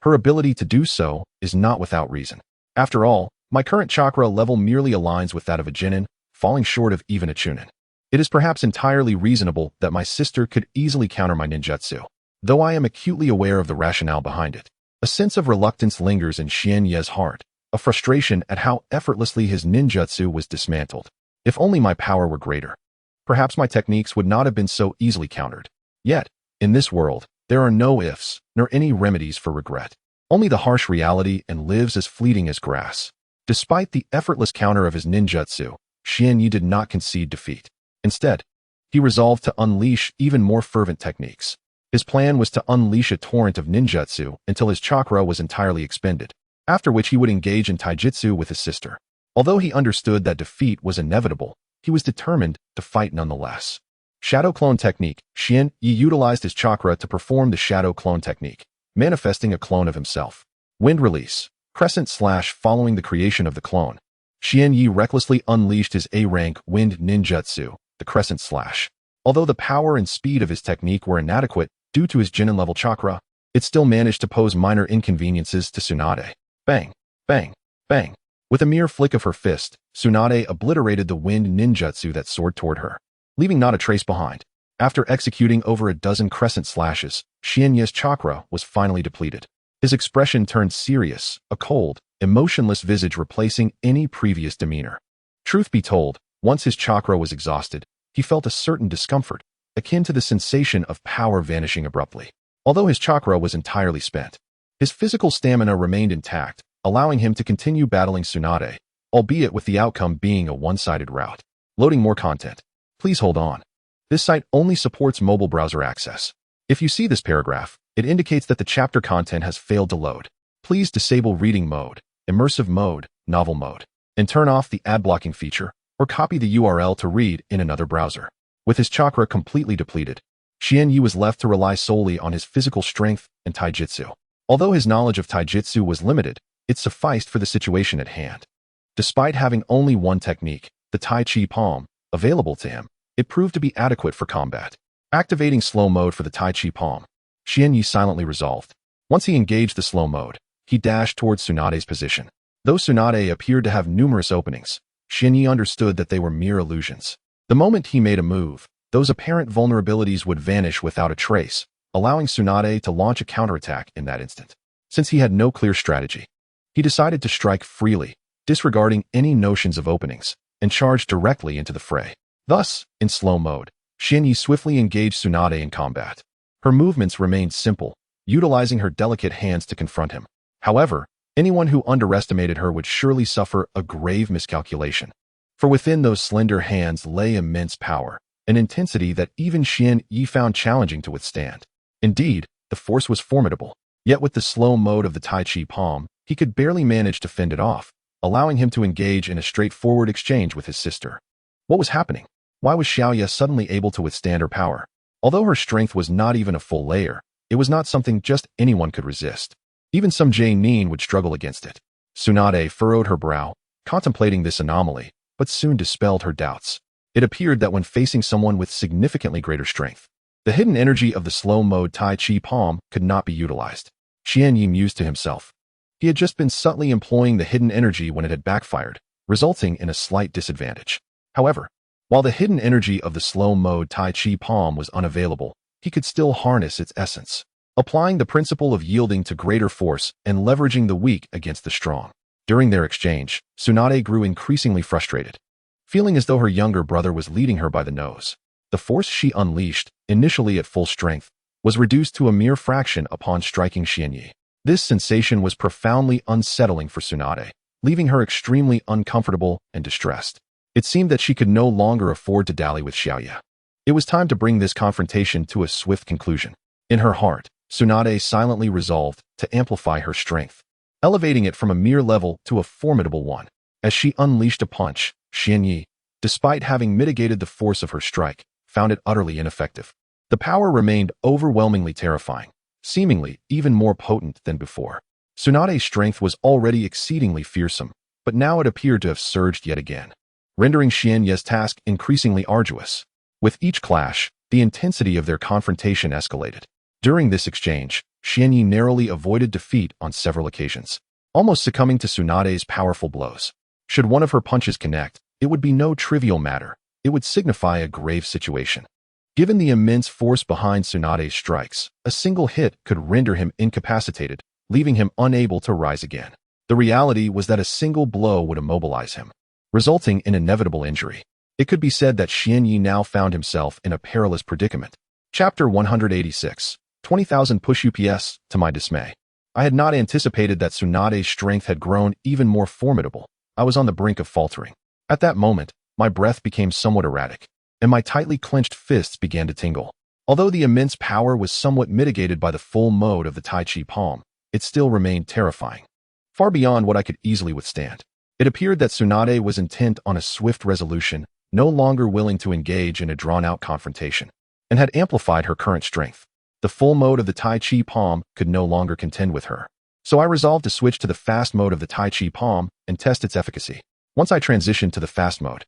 her ability to do so is not without reason. After all, my current chakra level merely aligns with that of a genin, falling short of even a chunin. It is perhaps entirely reasonable that my sister could easily counter my ninjutsu, though I am acutely aware of the rationale behind it. A sense of reluctance lingers in Xian Yi's heart, a frustration at how effortlessly his ninjutsu was dismantled. If only my power were greater, perhaps my techniques would not have been so easily countered. Yet, in this world, there are no ifs, nor any remedies for regret. Only the harsh reality and lives as fleeting as grass. Despite the effortless counter of his ninjutsu, Xian Yi did not concede defeat. Instead, he resolved to unleash even more fervent techniques. His plan was to unleash a torrent of ninjutsu until his chakra was entirely expended, after which he would engage in taijutsu with his sister. Although he understood that defeat was inevitable, he was determined to fight nonetheless. Shadow Clone Technique. Xian Yi utilized his chakra to perform the Shadow Clone Technique, manifesting a clone of himself. Wind release. Crescent slash. Following the creation of the clone, Xian Yi recklessly unleashed his A-rank wind ninjutsu, the crescent slash. Although the power and speed of his technique were inadequate due to his genin level chakra, it still managed to pose minor inconveniences to Tsunade. Bang, bang, bang. With a mere flick of her fist, Tsunade obliterated the wind ninjutsu that soared toward her, leaving not a trace behind. After executing over a dozen crescent slashes, Xian Yi's chakra was finally depleted. His expression turned serious, a cold, emotionless visage replacing any previous demeanor. Truth be told, once his chakra was exhausted, he felt a certain discomfort, akin to the sensation of power vanishing abruptly. Although his chakra was entirely spent, his physical stamina remained intact, allowing him to continue battling Tsunade, albeit with the outcome being a one-sided rout. Loading more content. Please hold on. This site only supports mobile browser access. If you see this paragraph, it indicates that the chapter content has failed to load. Please disable reading mode, immersive mode, novel mode, and turn off the ad blocking feature, or copy the URL to read in another browser. With his chakra completely depleted, Xian Yi was left to rely solely on his physical strength and taijutsu. Although his knowledge of taijutsu was limited, It sufficed for the situation at hand. Despite having only one technique, the Tai Chi palm, available to him, it proved to be adequate for combat. Activating slow mode for the Tai Chi palm, Xianyi silently resolved. Once he engaged the slow mode, he dashed towards Tsunade's position. Though Tsunade appeared to have numerous openings, Xianyi understood that they were mere illusions. The moment he made a move, those apparent vulnerabilities would vanish without a trace, allowing Tsunade to launch a counterattack in that instant. Since he had no clear strategy, he decided to strike freely, disregarding any notions of openings, and charged directly into the fray. Thus, in slow mode, Xianyi swiftly engaged Tsunade in combat. Her movements remained simple, utilizing her delicate hands to confront him. However, anyone who underestimated her would surely suffer a grave miscalculation. For within those slender hands lay immense power, an intensity that even Xianyi found challenging to withstand. Indeed, the force was formidable. Yet with the slow mode of the Tai Chi palm, he could barely manage to fend it off, allowing him to engage in a straightforward exchange with his sister. What was happening? Why was Xiaoya suddenly able to withstand her power? Although her strength was not even a full layer, it was not something just anyone could resist. Even some genin would struggle against it. Tsunade furrowed her brow, contemplating this anomaly, but soon dispelled her doubts. It appeared that when facing someone with significantly greater strength, the hidden energy of the slow mode Tai Chi palm could not be utilized. Xianyi mused to himself. He had just been subtly employing the hidden energy when it had backfired, resulting in a slight disadvantage. However, while the hidden energy of the slow mode Tai Chi palm was unavailable, he could still harness its essence, applying the principle of yielding to greater force and leveraging the weak against the strong. During their exchange, Tsunade grew increasingly frustrated, feeling as though her younger brother was leading her by the nose. The force she unleashed, initially at full strength, was reduced to a mere fraction upon striking Xianyi. This sensation was profoundly unsettling for Tsunade, leaving her extremely uncomfortable and distressed. It seemed that she could no longer afford to dally with Xiaoya. It was time to bring this confrontation to a swift conclusion. In her heart, Tsunade silently resolved to amplify her strength, elevating it from a mere level to a formidable one. As she unleashed a punch, Xianyi, despite having mitigated the force of her strike, found it utterly ineffective. The power remained overwhelmingly terrifying, seemingly even more potent than before. Tsunade's strength was already exceedingly fearsome, but now it appeared to have surged yet again, rendering Xianyi's task increasingly arduous. With each clash, the intensity of their confrontation escalated. During this exchange, Xianyi narrowly avoided defeat on several occasions, almost succumbing to Tsunade's powerful blows. Should one of her punches connect, it would be no trivial matter. It would signify a grave situation. Given the immense force behind Tsunade's strikes, a single hit could render him incapacitated, leaving him unable to rise again. The reality was that a single blow would immobilize him, resulting in inevitable injury. It could be said that Xianyi now found himself in a perilous predicament. Chapter 186. 20,000 push UPS. To my dismay, I had not anticipated that Tsunade's strength had grown even more formidable. I was on the brink of faltering. At that moment, my breath became somewhat erratic, and my tightly clenched fists began to tingle. Although the immense power was somewhat mitigated by the full mode of the Tai Chi palm, it still remained terrifying, far beyond what I could easily withstand. It appeared that Tsunade was intent on a swift resolution, no longer willing to engage in a drawn-out confrontation, and had amplified her current strength. The full mode of the Tai Chi palm could no longer contend with her, so I resolved to switch to the fast mode of the Tai Chi palm and test its efficacy. Once I transitioned to the fast mode,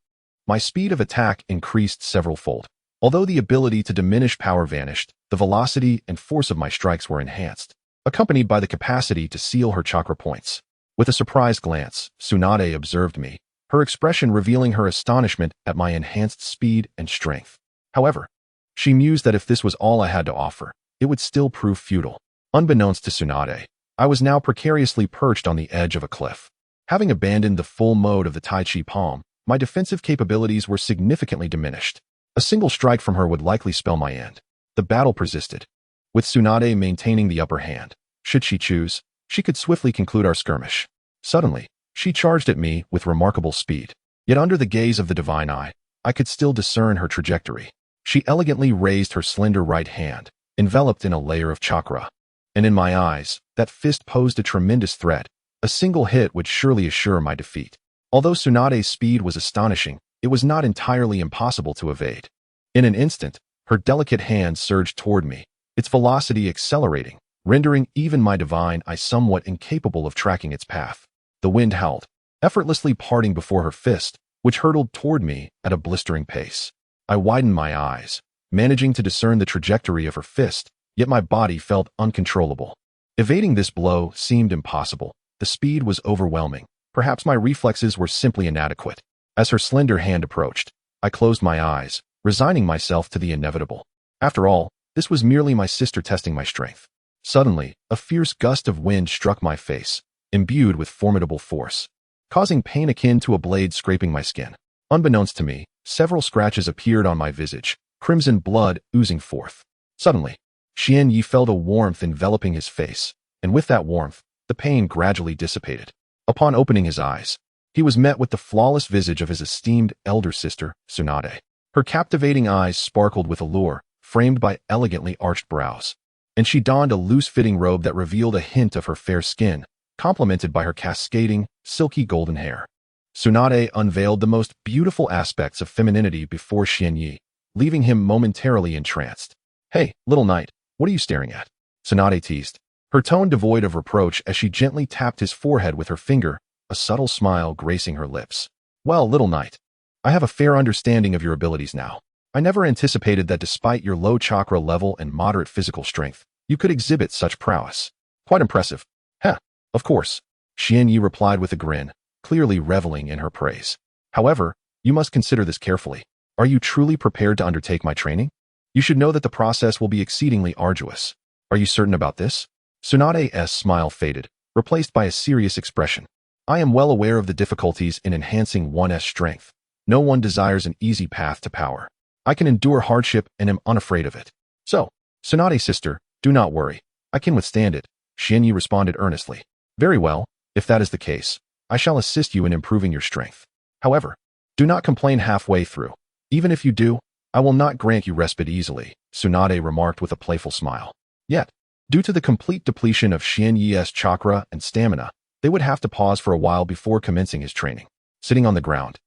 my speed of attack increased several-fold. Although the ability to diminish power vanished, the velocity and force of my strikes were enhanced, accompanied by the capacity to seal her chakra points. With a surprised glance, Tsunade observed me, her expression revealing her astonishment at my enhanced speed and strength. However, she mused that if this was all I had to offer, it would still prove futile. Unbeknownst to Tsunade, I was now precariously perched on the edge of a cliff. Having abandoned the full mode of the Tai Chi palm, my defensive capabilities were significantly diminished. A single strike from her would likely spell my end. The battle persisted, with Tsunade maintaining the upper hand. Should she choose, she could swiftly conclude our skirmish. Suddenly, she charged at me with remarkable speed. Yet under the gaze of the divine eye, I could still discern her trajectory. She elegantly raised her slender right hand, enveloped in a layer of chakra. And in my eyes, that fist posed a tremendous threat. A single hit would surely assure my defeat. Although Tsunade's speed was astonishing, it was not entirely impossible to evade. In an instant, her delicate hand surged toward me, its velocity accelerating, rendering even my divine eye somewhat incapable of tracking its path. The wind howled, effortlessly parting before her fist, which hurtled toward me at a blistering pace. I widened my eyes, managing to discern the trajectory of her fist, yet my body felt uncontrollable. Evading this blow seemed impossible. The speed was overwhelming. Perhaps my reflexes were simply inadequate. As her slender hand approached, I closed my eyes, resigning myself to the inevitable. After all, this was merely my sister testing my strength. Suddenly, a fierce gust of wind struck my face, imbued with formidable force, causing pain akin to a blade scraping my skin. Unbeknownst to me, several scratches appeared on my visage, crimson blood oozing forth. Suddenly, Xian Yi felt a warmth enveloping his face, and with that warmth, the pain gradually dissipated. Upon opening his eyes, he was met with the flawless visage of his esteemed elder sister, Tsunade. Her captivating eyes sparkled with allure, framed by elegantly arched brows, and she donned a loose-fitting robe that revealed a hint of her fair skin, complemented by her cascading, silky golden hair. Tsunade unveiled the most beautiful aspects of femininity before Xian Yi, leaving him momentarily entranced. "Hey, little knight, what are you staring at?" Tsunade teased, her tone devoid of reproach as she gently tapped his forehead with her finger, a subtle smile gracing her lips. "Well, little knight, I have a fair understanding of your abilities now. I never anticipated that despite your low chakra level and moderate physical strength, you could exhibit such prowess. Quite impressive." "Heh, of course," Xian Yi replied with a grin, clearly reveling in her praise. "However, you must consider this carefully. Are you truly prepared to undertake my training? You should know that the process will be exceedingly arduous. Are you certain about this?" Tsunade's smile faded, replaced by a serious expression. "I am well aware of the difficulties in enhancing one's strength. No one desires an easy path to power. I can endure hardship and am unafraid of it. So, Tsunade sister, do not worry. I can withstand it," Xian Yi responded earnestly. "Very well, if that is the case, I shall assist you in improving your strength. However, do not complain halfway through. Even if you do, I will not grant you respite easily," Tsunade remarked with a playful smile. Yet, due to the complete depletion of Xian Yi's chakra and stamina, they would have to pause for a while before commencing his training. Sitting on the ground,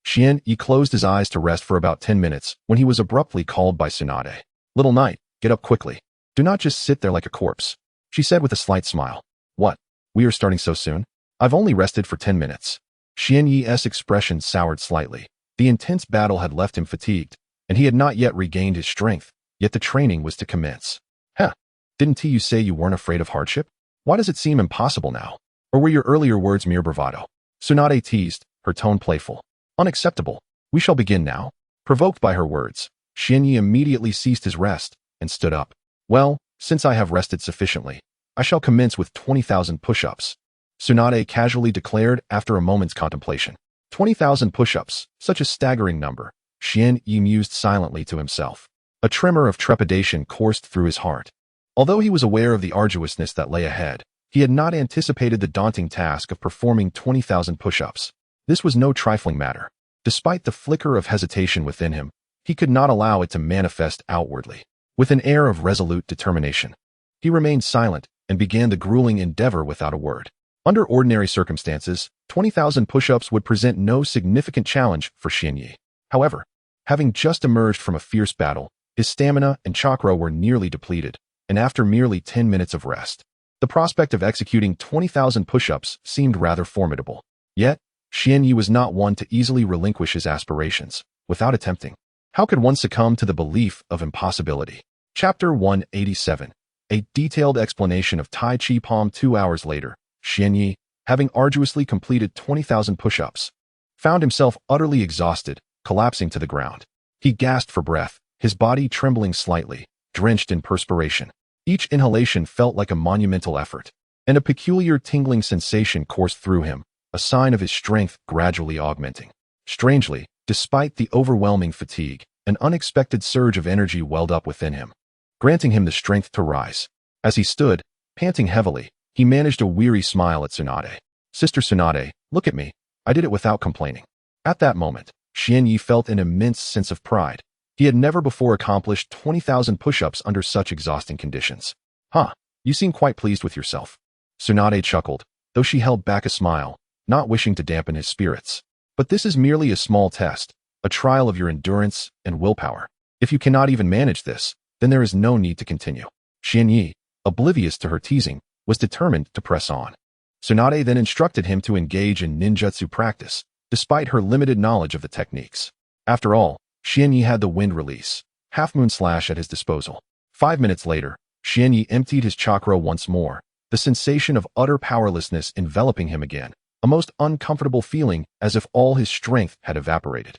Xian Yi closed his eyes to rest for about 10 minutes when he was abruptly called by Tsunade. "Little knight, get up quickly. Do not just sit there like a corpse," she said with a slight smile. "What? We are starting so soon? I've only rested for 10 minutes. Xian Yi's expression soured slightly. The intense battle had left him fatigued, and he had not yet regained his strength, yet the training was to commence. "Huh, didn't you say you weren't afraid of hardship? Why does it seem impossible now? Or were your earlier words mere bravado?" Tsunade teased, her tone playful. "Unacceptable. We shall begin now." Provoked by her words, Xian Yi immediately ceased his rest and stood up. "Well, since I have rested sufficiently, I shall commence with 20,000 push-ups," Tsunade casually declared after a moment's contemplation. 20,000 push-ups, such a staggering number, Xian Yi mused silently to himself. A tremor of trepidation coursed through his heart. Although he was aware of the arduousness that lay ahead, he had not anticipated the daunting task of performing 20,000 push-ups. This was no trifling matter. Despite the flicker of hesitation within him, he could not allow it to manifest outwardly. With an air of resolute determination, he remained silent and began the grueling endeavor without a word. Under ordinary circumstances, 20,000 push-ups would present no significant challenge for Xian Yi. However, having just emerged from a fierce battle, his stamina and chakra were nearly depleted, and after merely 10 minutes of rest, the prospect of executing 20,000 push-ups seemed rather formidable. Yet, Xian Yi was not one to easily relinquish his aspirations without attempting. How could one succumb to the belief of impossibility? Chapter 187. A detailed explanation of Tai Chi Palm. 2 hours later, Xian Yi, having arduously completed 20,000 push-ups, found himself utterly exhausted, collapsing to the ground. He gasped for breath, his body trembling slightly, drenched in perspiration. Each inhalation felt like a monumental effort, and a peculiar tingling sensation coursed through him, a sign of his strength gradually augmenting. Strangely, despite the overwhelming fatigue, an unexpected surge of energy welled up within him, granting him the strength to rise. As he stood, panting heavily, he managed a weary smile at Tsunade. "Sister Tsunade, look at me. I did it without complaining." At that moment, Xian Yi felt an immense sense of pride. He had never before accomplished 20,000 push-ups under such exhausting conditions. "Huh, you seem quite pleased with yourself." Tsunade chuckled, though she held back a smile, not wishing to dampen his spirits. "But this is merely a small test, a trial of your endurance and willpower. If you cannot even manage this, then there is no need to continue." Xian Yi, oblivious to her teasing, was determined to press on. Tsunade then instructed him to engage in ninjutsu practice, despite her limited knowledge of the techniques. After all, Xianyi had the wind release, half-moon slash at his disposal. 5 minutes later, Xianyi emptied his chakra once more, the sensation of utter powerlessness enveloping him again, a most uncomfortable feeling as if all his strength had evaporated.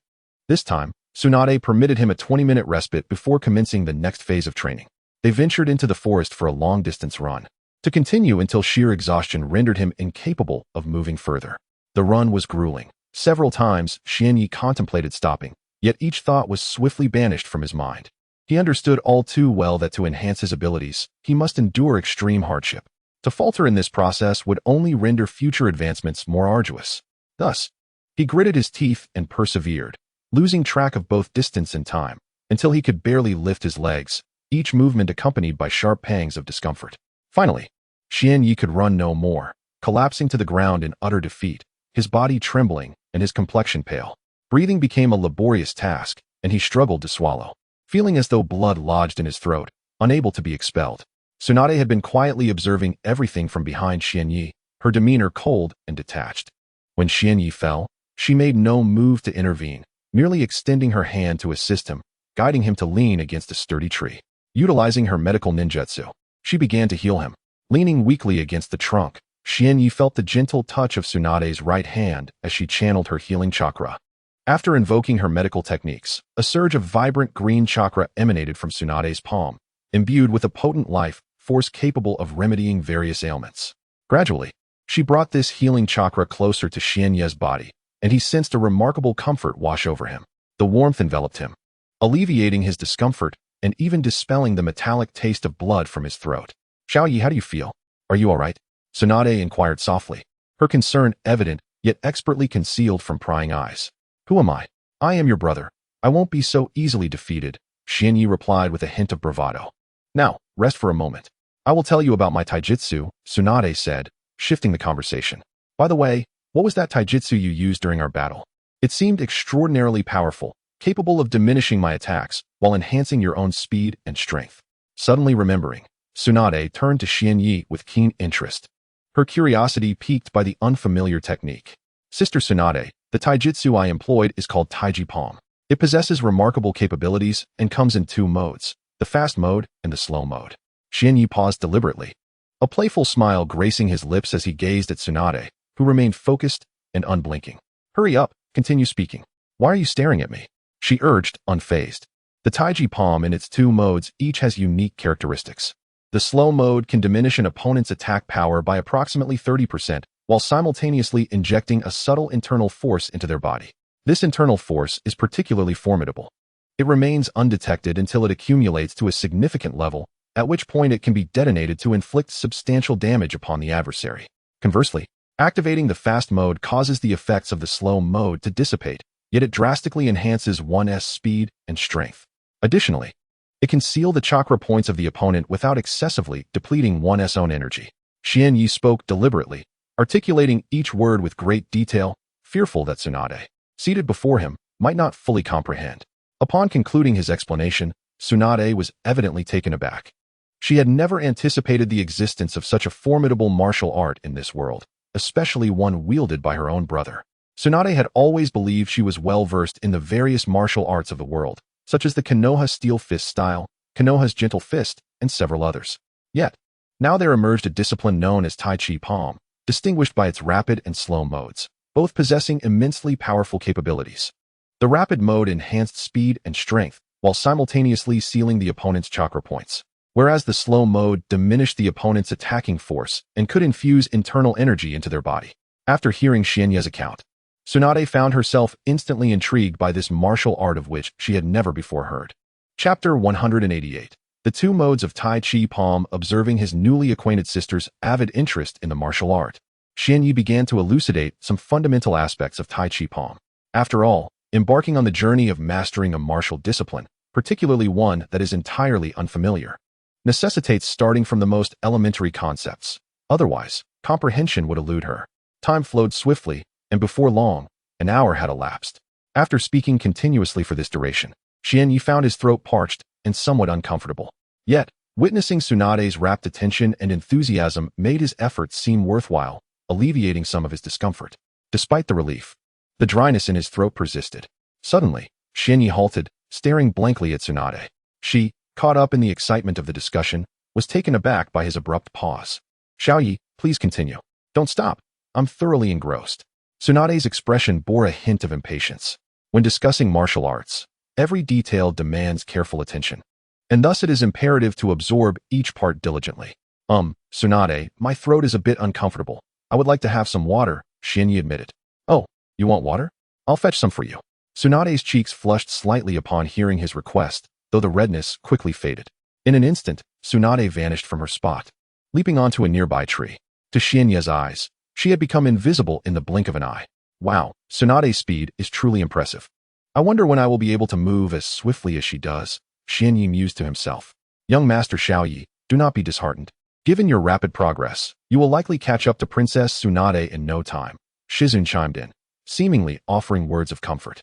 This time, Tsunade permitted him a 20-minute respite before commencing the next phase of training. They ventured into the forest for a long-distance run, to continue until sheer exhaustion rendered him incapable of moving further. The run was grueling. Several times, Xianyi contemplated stopping, yet each thought was swiftly banished from his mind. He understood all too well that to enhance his abilities, he must endure extreme hardship. To falter in this process would only render future advancements more arduous. Thus, he gritted his teeth and persevered, losing track of both distance and time, until he could barely lift his legs, each movement accompanied by sharp pangs of discomfort. Finally, Xianyi could run no more, collapsing to the ground in utter defeat, his body trembling and his complexion pale. Breathing became a laborious task, and he struggled to swallow, feeling as though blood lodged in his throat, unable to be expelled. Tsunade had been quietly observing everything from behind Xianyi, her demeanor cold and detached. When Xianyi fell, she made no move to intervene, merely extending her hand to assist him, guiding him to lean against a sturdy tree. Utilizing her medical ninjutsu, she began to heal him. Leaning weakly against the trunk, Xianyi felt the gentle touch of Tsunade's right hand as she channeled her healing chakra. After invoking her medical techniques, a surge of vibrant green chakra emanated from Tsunade's palm, imbued with a potent life force capable of remedying various ailments. Gradually, she brought this healing chakra closer to Xianyi's body, and he sensed a remarkable comfort wash over him. The warmth enveloped him, alleviating his discomfort and even dispelling the metallic taste of blood from his throat. "Xiaoyi, how do you feel? Are you all right?" Tsunade inquired softly, her concern evident yet expertly concealed from prying eyes. "Who am I? I am your brother. I won't be so easily defeated," Xianyi replied with a hint of bravado. "Now, rest for a moment. I will tell you about my taijutsu," Tsunade said, shifting the conversation. "By the way, what was that taijutsu you used during our battle? It seemed extraordinarily powerful, capable of diminishing my attacks while enhancing your own speed and strength." Suddenly remembering, Tsunade turned to Xianyi with keen interest, her curiosity piqued by the unfamiliar technique. "Sister Tsunade, the taijutsu I employed is called Taiji Palm. It possesses remarkable capabilities and comes in 2 modes, the fast mode and the slow mode." Xianyi paused deliberately, a playful smile gracing his lips as he gazed at Tsunade, who remained focused and unblinking. "Hurry up, continue speaking. Why are you staring at me?" she urged, unfazed. The Taiji Palm in its 2 modes each has unique characteristics. The slow mode can diminish an opponent's attack power by approximately 30%, while simultaneously injecting a subtle internal force into their body. This internal force is particularly formidable. It remains undetected until it accumulates to a significant level, at which point it can be detonated to inflict substantial damage upon the adversary. Conversely, activating the fast mode causes the effects of the slow mode to dissipate, yet it drastically enhances one's speed and strength. Additionally, it can seal the chakra points of the opponent without excessively depleting one's own energy. Xianyi spoke deliberately, articulating each word with great detail, fearful that Tsunade, seated before him, might not fully comprehend. Upon concluding his explanation, Tsunade was evidently taken aback. She had never anticipated the existence of such a formidable martial art in this world, especially one wielded by her own brother. Tsunade had always believed she was well-versed in the various martial arts of the world, such as the Konoha steel fist style, Konoha's gentle fist, and several others. Yet, now there emerged a discipline known as Tai Chi Palm, distinguished by its rapid and slow modes, both possessing immensely powerful capabilities. The rapid mode enhanced speed and strength, while simultaneously sealing the opponent's chakra points, whereas the slow mode diminished the opponent's attacking force and could infuse internal energy into their body. After hearing Xianyi's account, Tsunade found herself instantly intrigued by this martial art of which she had never before heard. Chapter 188. The 2 modes of Tai Chi Palm. Observing his newly acquainted sister's avid interest in the martial art, Xianyi began to elucidate some fundamental aspects of Tai Chi Palm. After all, embarking on the journey of mastering a martial discipline, particularly one that is entirely unfamiliar, necessitates starting from the most elementary concepts. Otherwise, comprehension would elude her. Time flowed swiftly, and before long, an hour had elapsed. After speaking continuously for this duration, Xianyi found his throat parched and somewhat uncomfortable. Yet, Witnessing Tsunade's rapt attention and enthusiasm made his efforts seem worthwhile, alleviating some of his discomfort. Despite the relief, the dryness in his throat persisted. Suddenly, Xianyi halted, staring blankly at Tsunade. She, caught up in the excitement of the discussion, was taken aback by his abrupt pause. Xiaoyi, please continue. Don't stop. I'm thoroughly engrossed. Tsunade's expression bore a hint of impatience. When discussing martial arts, every detail demands careful attention, and thus it is imperative to absorb each part diligently. Tsunade, my throat is a bit uncomfortable. I would like to have some water, Xianyi admitted. Oh, you want water? I'll fetch some for you. Tsunade's cheeks flushed slightly upon hearing his request, though the redness quickly faded. In an instant, Tsunade vanished from her spot, leaping onto a nearby tree. To Xianyi's eyes, she had become invisible in the blink of an eye. Wow, Tsunade's speed is truly impressive. I wonder when I will be able to move as swiftly as she does, Xianyi mused to himself. Young Master Xiaoyi, do not be disheartened. Given your rapid progress, you will likely catch up to Princess Tsunade in no time. Shizun chimed in, seemingly offering words of comfort.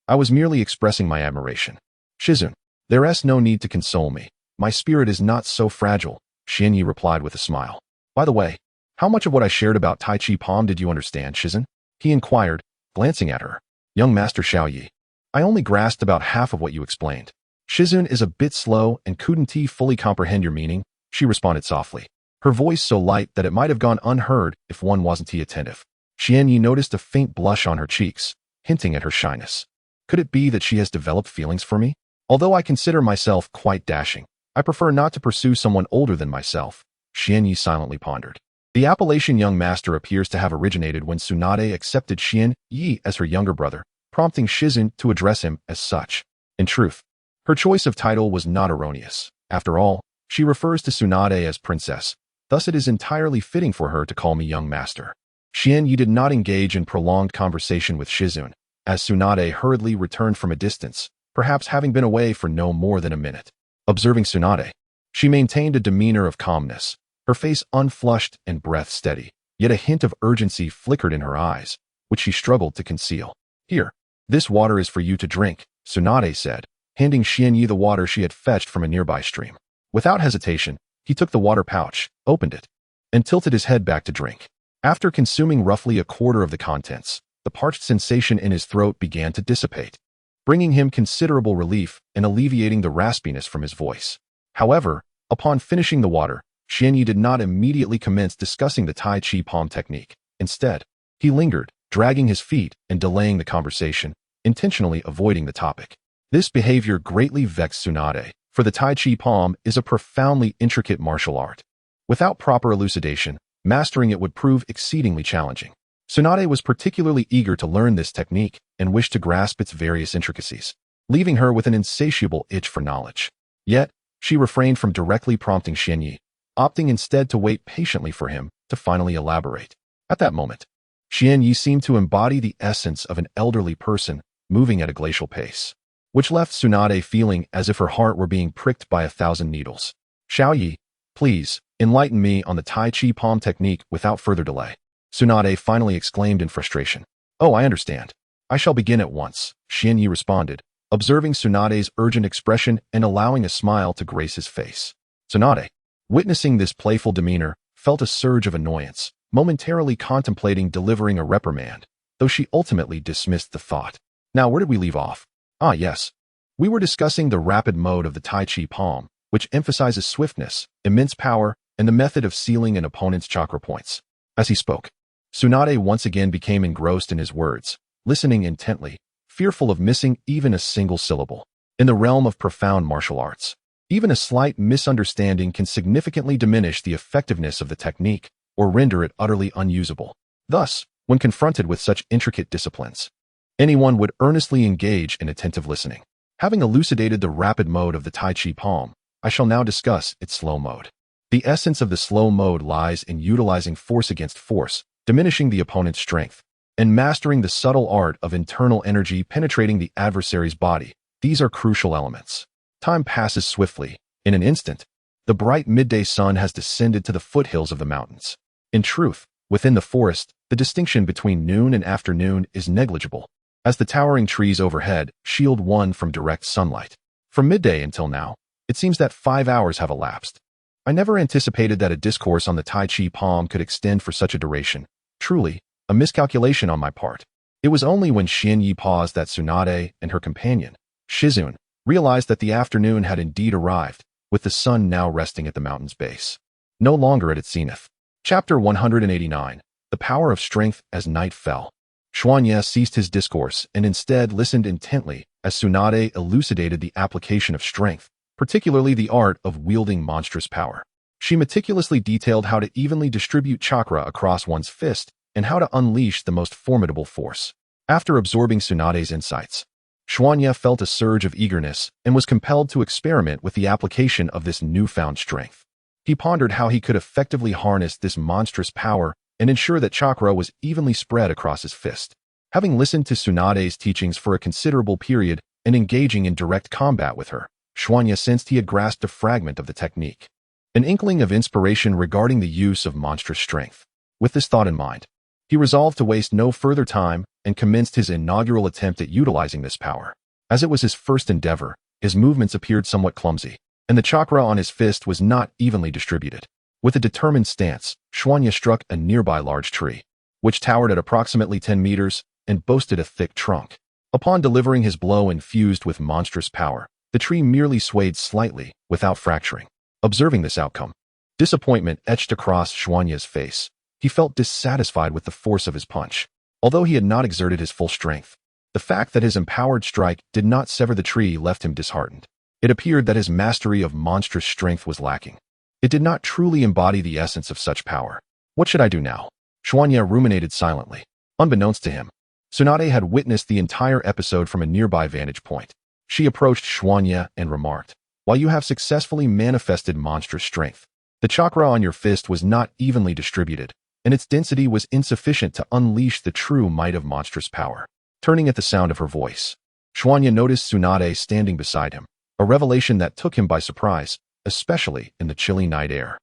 I was merely expressing my admiration. Shizun, there's no need to console me. My spirit is not so fragile, Xianyi replied with a smile. By the way, how much of what I shared about Tai Chi Palm did you understand, Shizun? He inquired, glancing at her. Young Master Xiaoyi, I only grasped about half of what you explained. Shizun is a bit slow and couldn't fully comprehend your meaning, she responded softly, her voice so light that it might have gone unheard if one wasn't attentive. Xianyi noticed a faint blush on her cheeks, hinting at her shyness. Could it be that she has developed feelings for me? Although I consider myself quite dashing, I prefer not to pursue someone older than myself, Xianyi silently pondered. The appellation young master appears to have originated when Tsunade accepted Xianyi as her younger brother, prompting Shizun to address him as such. In truth, her choice of title was not erroneous. After all, she refers to Tsunade as princess, thus it is entirely fitting for her to call me young master. Xianyi did not engage in prolonged conversation with Shizun, as Tsunade hurriedly returned from a distance, perhaps having been away for no more than a minute. Observing Tsunade, she maintained a demeanor of calmness, her face unflushed and breath steady, yet a hint of urgency flickered in her eyes, which she struggled to conceal. Here, this water is for you to drink, Tsunade said, handing Xianyi the water she had fetched from a nearby stream. Without hesitation, he took the water pouch, opened it, and tilted his head back to drink. After consuming roughly a quarter of the contents, the parched sensation in his throat began to dissipate, bringing him considerable relief and alleviating the raspiness from his voice. However, upon finishing the water, Xianyi did not immediately commence discussing the Tai Chi Palm technique. Instead, he lingered, dragging his feet and delaying the conversation, intentionally avoiding the topic. This behavior greatly vexed Tsunade, for the Tai Chi Palm is a profoundly intricate martial art. Without proper elucidation, mastering it would prove exceedingly challenging. Tsunade was particularly eager to learn this technique and wished to grasp its various intricacies, leaving her with an insatiable itch for knowledge. Yet, she refrained from directly prompting Xianyi, opting instead to wait patiently for him to finally elaborate. At that moment, Xianyi seemed to embody the essence of an elderly person moving at a glacial pace, which left Tsunade feeling as if her heart were being pricked by 1,000 needles. Xiaoyi, please, enlighten me on the Tai Chi Palm technique without further delay, Tsunade finally exclaimed in frustration. Oh, I understand. I shall begin at once, Xianyi responded, observing Tsunade's urgent expression and allowing a smile to grace his face. Tsunade, witnessing this playful demeanor, felt a surge of annoyance, momentarily contemplating delivering a reprimand, though she ultimately dismissed the thought. Now, where did we leave off? Ah, yes. We were discussing the rapid mode of the Tai Chi Palm, which emphasizes swiftness, immense power, and the method of sealing an opponent's chakra points. As he spoke, Tsunade once again became engrossed in his words, listening intently, fearful of missing even a single syllable. In the realm of profound martial arts, even a slight misunderstanding can significantly diminish the effectiveness of the technique or render it utterly unusable. Thus, when confronted with such intricate disciplines, anyone would earnestly engage in attentive listening. Having elucidated the rapid mode of the Tai Chi Palm, I shall now discuss its slow mode. The essence of the slow mode lies in utilizing force against force, diminishing the opponent's strength, and mastering the subtle art of internal energy penetrating the adversary's body. These are crucial elements. Time passes swiftly. In an instant, the bright midday sun has descended to the foothills of the mountains. In truth, within the forest, the distinction between noon and afternoon is negligible, as the towering trees overhead shield one from direct sunlight. From midday until now, It seems that 5 hours have elapsed. I never anticipated that a discourse on the Tai Chi palm could extend for such a duration. Truly, a miscalculation on my part. It was only when Xian Yi paused that Tsunade and her companion, Shizune, realized that the afternoon had indeed arrived, with the sun now resting at the mountain's base. No longer at its zenith. Chapter 189. The Power of Strength as Night Fell. Xuanye ceased his discourse and instead listened intently as Tsunade elucidated the application of strength, particularly the art of wielding monstrous power. She meticulously detailed how to evenly distribute chakra across one's fist and how to unleash the most formidable force. After absorbing Tsunade's insights, Xuanye felt a surge of eagerness and was compelled to experiment with the application of this newfound strength. He pondered how he could effectively harness this monstrous power and ensure that chakra was evenly spread across his fist. Having listened to Tsunade's teachings for a considerable period and engaging in direct combat with her, Xuanye sensed he had grasped a fragment of the technique. An inkling of inspiration regarding the use of monstrous strength. With this thought in mind, he resolved to waste no further time and commenced his inaugural attempt at utilizing this power. As it was his first endeavor, his movements appeared somewhat clumsy, and the chakra on his fist was not evenly distributed. With a determined stance, Xuanye struck a nearby large tree, which towered at approximately 10 meters and boasted a thick trunk. Upon delivering his blow infused with monstrous power, the tree merely swayed slightly, without fracturing. Observing this outcome, disappointment etched across Xuanye's face. He felt dissatisfied with the force of his punch. Although he had not exerted his full strength, the fact that his empowered strike did not sever the tree left him disheartened. It appeared that his mastery of monstrous strength was lacking. It did not truly embody the essence of such power. What should I do now? Xuanye ruminated silently. Unbeknownst to him, Tsunade had witnessed the entire episode from a nearby vantage point. She approached Xuanye and remarked, "While you have successfully manifested monstrous strength, the chakra on your fist was not evenly distributed, and its density was insufficient to unleash the true might of monstrous power." Turning at the sound of her voice, Xuanye noticed Tsunade standing beside him, a revelation that took him by surprise, especially in the chilly night air.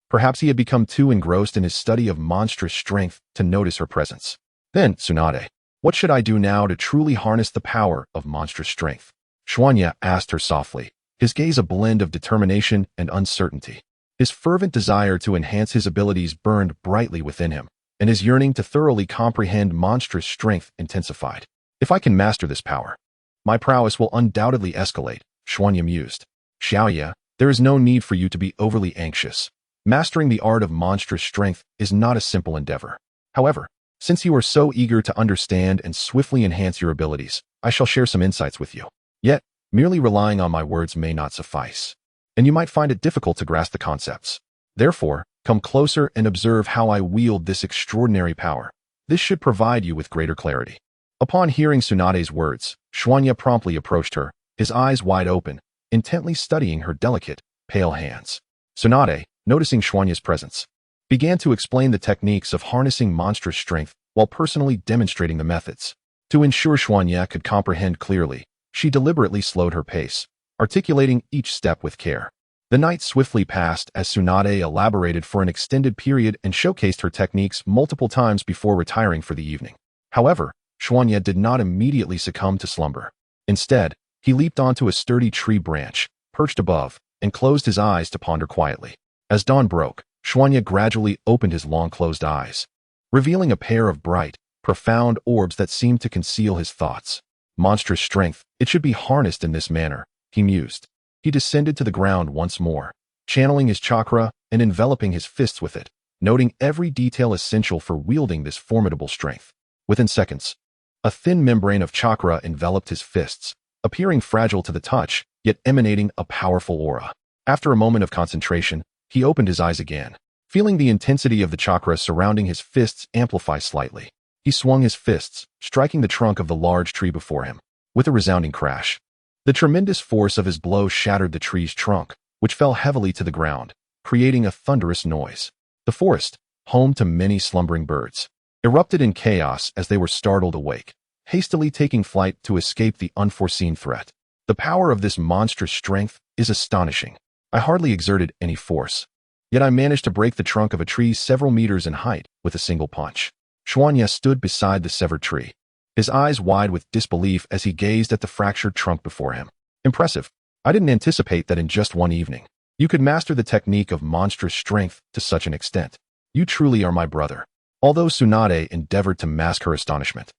Perhaps he had become too engrossed in his study of monstrous strength to notice her presence. "Then, Tsunade, what should I do now to truly harness the power of monstrous strength?" Xuanye asked her softly, his gaze a blend of determination and uncertainty. His fervent desire to enhance his abilities burned brightly within him, and his yearning to thoroughly comprehend monstrous strength intensified. "If I can master this power, my prowess will undoubtedly escalate," Xuanye mused. "Xiaoye, there is no need for you to be overly anxious. Mastering the art of monstrous strength is not a simple endeavor. However, since you are so eager to understand and swiftly enhance your abilities, I shall share some insights with you. Yet, merely relying on my words may not suffice, and you might find it difficult to grasp the concepts. Therefore, come closer and observe how I wield this extraordinary power. This should provide you with greater clarity." Upon hearing Tsunade's words, Xuanye promptly approached her, his eyes wide open, intently studying her delicate, pale hands. Tsunade, noticing Xuanye's presence, began to explain the techniques of harnessing monstrous strength while personally demonstrating the methods. To ensure Xuanye could comprehend clearly, she deliberately slowed her pace, articulating each step with care. The night swiftly passed as Tsunade elaborated for an extended period and showcased her techniques multiple times before retiring for the evening. However, Xuanye did not immediately succumb to slumber. Instead, he leaped onto a sturdy tree branch, perched above, and closed his eyes to ponder quietly. As dawn broke, Xuanye gradually opened his long-closed eyes, revealing a pair of bright, profound orbs that seemed to conceal his thoughts. Monstrous strength, it should be harnessed in this manner, he mused. He descended to the ground once more, channeling his chakra and enveloping his fists with it, noting every detail essential for wielding this formidable strength. Within seconds, a thin membrane of chakra enveloped his fists, appearing fragile to the touch, yet emanating a powerful aura. After a moment of concentration, he opened his eyes again, feeling the intensity of the chakra surrounding his fists amplify slightly. He swung his fists, striking the trunk of the large tree before him. With a resounding crash, the tremendous force of his blow shattered the tree's trunk, which fell heavily to the ground, creating a thunderous noise. The forest, home to many slumbering birds, erupted in chaos as they were startled awake, hastily taking flight to escape the unforeseen threat. The power of this monstrous strength is astonishing. I hardly exerted any force, yet I managed to break the trunk of a tree several meters in height with a single punch. Xuanye stood beside the severed tree, his eyes wide with disbelief as he gazed at the fractured trunk before him. "Impressive. I didn't anticipate that in just one evening, you could master the technique of monstrous strength to such an extent. You truly are my brother. Although Tsunade endeavored to mask her astonishment,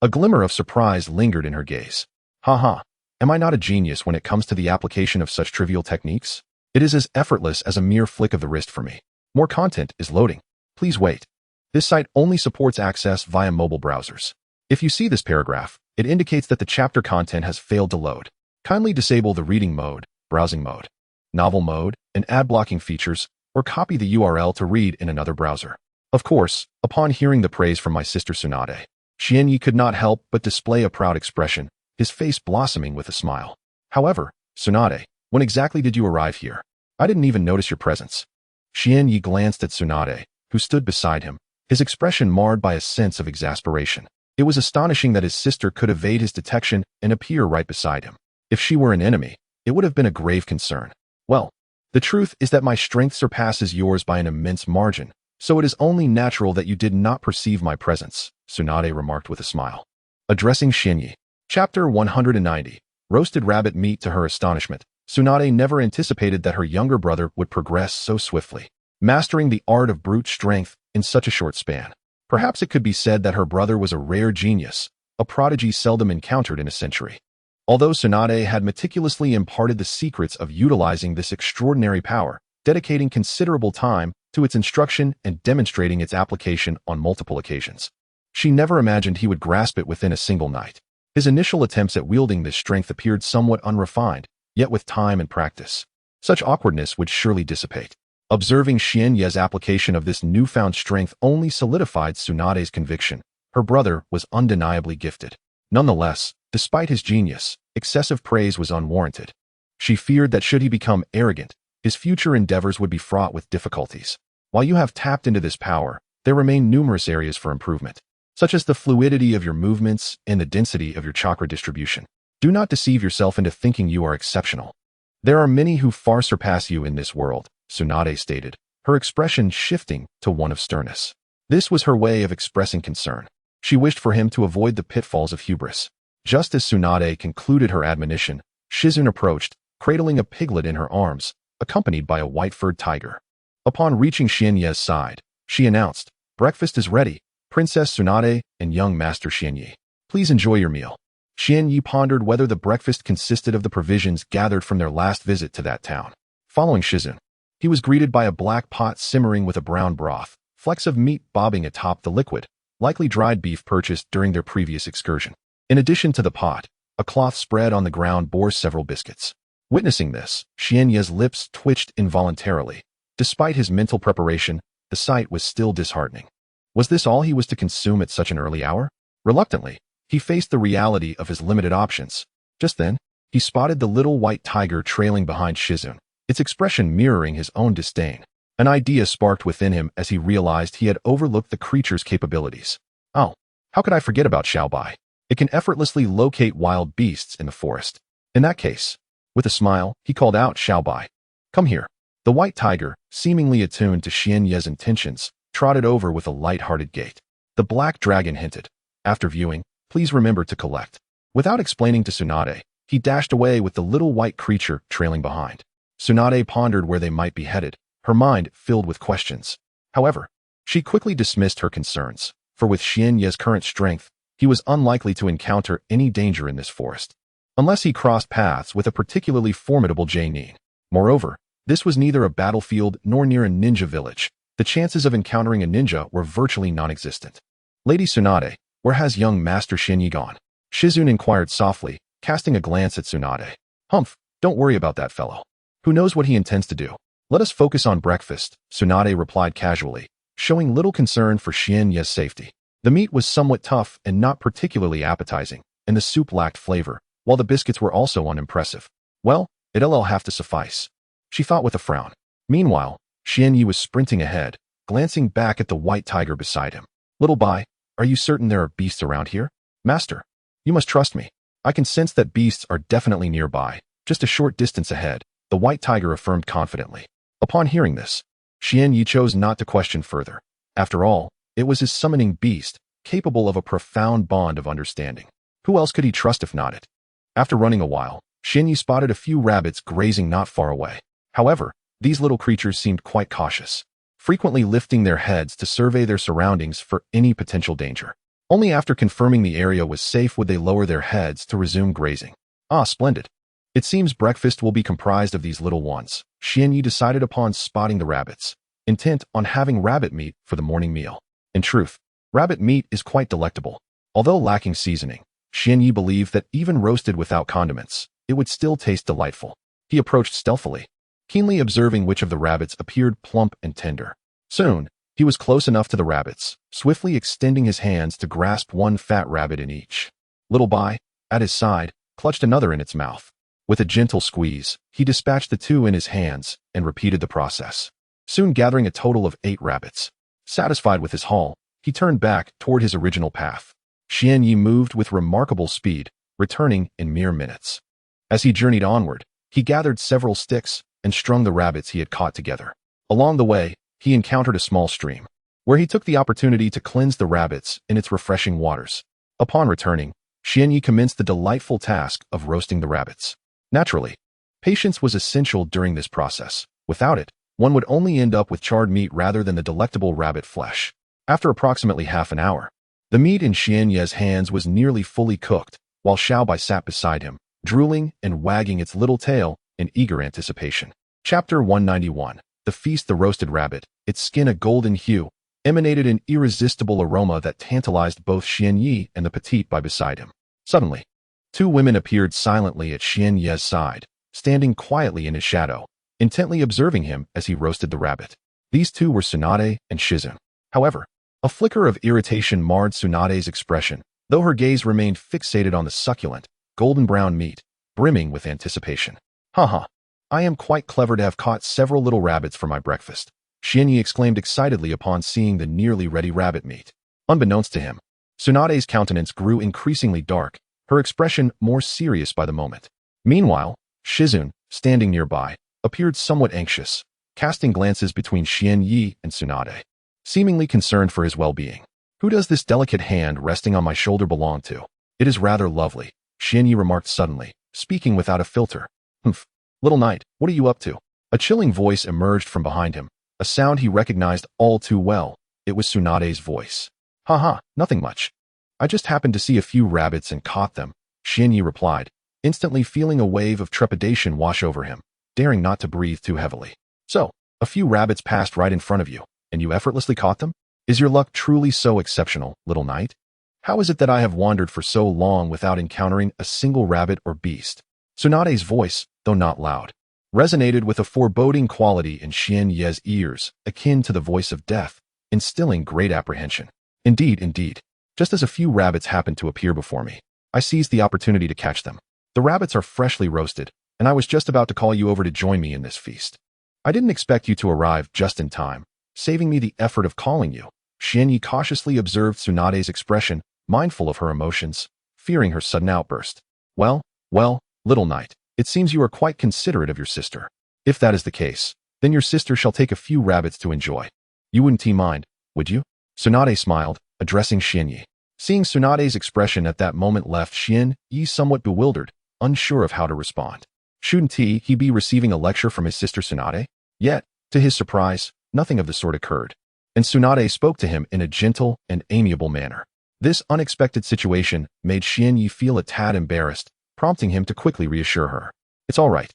a glimmer of surprise lingered in her gaze. Haha, am I not a genius when it comes to the application of such trivial techniques? It is as effortless as a mere flick of the wrist for me. More content is loading. Please wait. This site only supports access via mobile browsers. If you see this paragraph, it indicates that the chapter content has failed to load. Kindly disable the reading mode, browsing mode, novel mode, and ad blocking features, or copy the URL to read in another browser. Of course, upon hearing the praise from my sister Tsunade, Xianyi could not help but display a proud expression, his face blossoming with a smile. However, Tsunade, when exactly did you arrive here? I didn't even notice your presence. Xianyi glanced at Tsunade, who stood beside him, his expression marred by a sense of exasperation. It was astonishing that his sister could evade his detection and appear right beside him. If she were an enemy, it would have been a grave concern. Well, the truth is that my strength surpasses yours by an immense margin, so it is only natural that you did not perceive my presence, Tsunade remarked with a smile. Addressing Xianyi. Chapter 190. Roasted rabbit meat. To her astonishment, Tsunade never anticipated that her younger brother would progress so swiftly, mastering the art of brute strength in such a short span. Perhaps it could be said that her brother was a rare genius, a prodigy seldom encountered in a century. Although Tsunade had meticulously imparted the secrets of utilizing this extraordinary power, dedicating considerable time to its instruction and demonstrating its application on multiple occasions, she never imagined he would grasp it within a single night. His initial attempts at wielding this strength appeared somewhat unrefined, yet with time and practice, such awkwardness would surely dissipate. Observing Xianye's application of this newfound strength only solidified Tsunade's conviction. Her brother was undeniably gifted. Nonetheless, despite his genius, excessive praise was unwarranted. She feared that should he become arrogant, his future endeavors would be fraught with difficulties. While you have tapped into this power, there remain numerous areas for improvement, such as the fluidity of your movements and the density of your chakra distribution. Do not deceive yourself into thinking you are exceptional. There are many who far surpass you in this world, Tsunade stated, her expression shifting to one of sternness. This was her way of expressing concern. She wished for him to avoid the pitfalls of hubris. Just as Tsunade concluded her admonition, Shizune approached, cradling a piglet in her arms, accompanied by a white-furred tiger. Upon reaching Xianye's side, she announced, "Breakfast is ready, Princess Tsunade and young Master Xianyi. Please enjoy your meal." Xianyi pondered whether the breakfast consisted of the provisions gathered from their last visit to that town. Following Shizune, he was greeted by a black pot simmering with a brown broth, flecks of meat bobbing atop the liquid, likely dried beef purchased during their previous excursion. In addition to the pot, a cloth spread on the ground bore several biscuits. Witnessing this, Xianye's lips twitched involuntarily. Despite his mental preparation, the sight was still disheartening. Was this all he was to consume at such an early hour? Reluctantly, he faced the reality of his limited options. Just then, he spotted the little white tiger trailing behind Shizune, its expression mirroring his own disdain. An idea sparked within him as he realized he had overlooked the creature's capabilities. Oh, how could I forget about Xiaobai? It can effortlessly locate wild beasts in the forest. In that case, with a smile, he called out, "Xiaobai, come here." The white tiger, seemingly attuned to Xianye's intentions, trotted over with a light-hearted gait. The black dragon hinted, "After viewing, please remember to collect." Without explaining to Tsunade, he dashed away with the little white creature trailing behind. Tsunade pondered where they might be headed, her mind filled with questions. However, she quickly dismissed her concerns, for with Xianye's current strength, he was unlikely to encounter any danger in this forest, unless he crossed paths with a particularly formidable genin. Moreover, this was neither a battlefield nor near a ninja village. The chances of encountering a ninja were virtually non-existent. "Lady Tsunade, where has young Master Xianyi gone?" Shizune inquired softly, casting a glance at Tsunade. "Humph, don't worry about that fellow. Who knows what he intends to do? Let us focus on breakfast," Tsunade replied casually, showing little concern for Xianye's safety. The meat was somewhat tough and not particularly appetizing, and the soup lacked flavor, while the biscuits were also unimpressive. Well, it'll have to suffice, she thought with a frown. Meanwhile, Xianyi was sprinting ahead, glancing back at the white tiger beside him. "Little Bai, are you certain there are beasts around here?" "Master, you must trust me. I can sense that beasts are definitely nearby, just a short distance ahead," the white tiger affirmed confidently. Upon hearing this, Xianyi chose not to question further. After all, it was his summoning beast, capable of a profound bond of understanding. Who else could he trust if not it? After running a while, Xinyi spotted a few rabbits grazing not far away. However, these little creatures seemed quite cautious, frequently lifting their heads to survey their surroundings for any potential danger. Only after confirming the area was safe would they lower their heads to resume grazing. Ah, splendid. It seems breakfast will be comprised of these little ones. Xinyi decided upon spotting the rabbits, intent on having rabbit meat for the morning meal. In truth, rabbit meat is quite delectable. Although lacking seasoning, Xinyi believed that even roasted without condiments, it would still taste delightful. He approached stealthily, keenly observing which of the rabbits appeared plump and tender. Soon, he was close enough to the rabbits, swiftly extending his hands to grasp one fat rabbit in each. Little Bai, at his side, clutched another in its mouth. With a gentle squeeze, he dispatched the two in his hands and repeated the process, soon gathering a total of 8 rabbits. Satisfied with his haul, he turned back toward his original path. Xinyi moved with remarkable speed, returning in mere minutes. As he journeyed onward, he gathered several sticks and strung the rabbits he had caught together. Along the way, he encountered a small stream, where he took the opportunity to cleanse the rabbits in its refreshing waters. Upon returning, Xinyi commenced the delightful task of roasting the rabbits. Naturally, patience was essential during this process. Without it, one would only end up with charred meat rather than the delectable rabbit flesh. After approximately half an hour, the meat in Xinyi's hands was nearly fully cooked, while Xiaobai sat beside him, drooling and wagging its little tail in eager anticipation. Chapter 191. The Feast. The roasted rabbit, its skin a golden hue, emanated an irresistible aroma that tantalized both Xinyi and the petite Bai beside him. Suddenly, 2 women appeared silently at Xinyi's side, standing quietly in his shadow, intently observing him as he roasted the rabbit. These 2 were Tsunade and Shizun. However, a flicker of irritation marred Tsunade's expression, though her gaze remained fixated on the succulent, golden-brown meat, brimming with anticipation. Haha, I am quite clever to have caught several little rabbits for my breakfast, Xinyi exclaimed excitedly upon seeing the nearly ready rabbit meat. Unbeknownst to him, Tsunade's countenance grew increasingly dark, her expression more serious by the moment. Meanwhile, Shizun, standing nearby, appeared somewhat anxious, casting glances between Xinyi and Tsunade, seemingly concerned for his well-being. Who does this delicate hand resting on my shoulder belong to? It is rather lovely, Xinyi remarked suddenly, speaking without a filter. Humph. Little knight, what are you up to? A chilling voice emerged from behind him, a sound he recognized all too well. It was Tsunade's voice. Haha, nothing much. I just happened to see a few rabbits and caught them, Xinyi replied, instantly feeling a wave of trepidation wash over him, daring not to breathe too heavily. So, a few rabbits passed right in front of you, and you effortlessly caught them? Is your luck truly so exceptional, little knight? How is it that I have wandered for so long without encountering a single rabbit or beast? Tsunade's voice, though not loud, resonated with a foreboding quality in Xinyi's ears, akin to the voice of death, instilling great apprehension. Indeed. Just as a few rabbits happened to appear before me, I seized the opportunity to catch them. The rabbits are freshly roasted, and I was just about to call you over to join me in this feast. I didn't expect you to arrive just in time, saving me the effort of calling you. Xinyi cautiously observed Tsunade's expression, mindful of her emotions, fearing her sudden outburst. Well, little knight, it seems you are quite considerate of your sister. If that is the case, then your sister shall take a few rabbits to enjoy. You wouldn't mind, would you? Tsunade smiled, addressing Xinyi. Seeing Tsunade's expression at that moment left Xinyi somewhat bewildered, unsure of how to respond. Shouldn't he be receiving a lecture from his sister Tsunade? Yet, to his surprise, nothing of the sort occurred, and Tsunade spoke to him in a gentle and amiable manner. This unexpected situation made Xinyi feel a tad embarrassed, prompting him to quickly reassure her. It's all right.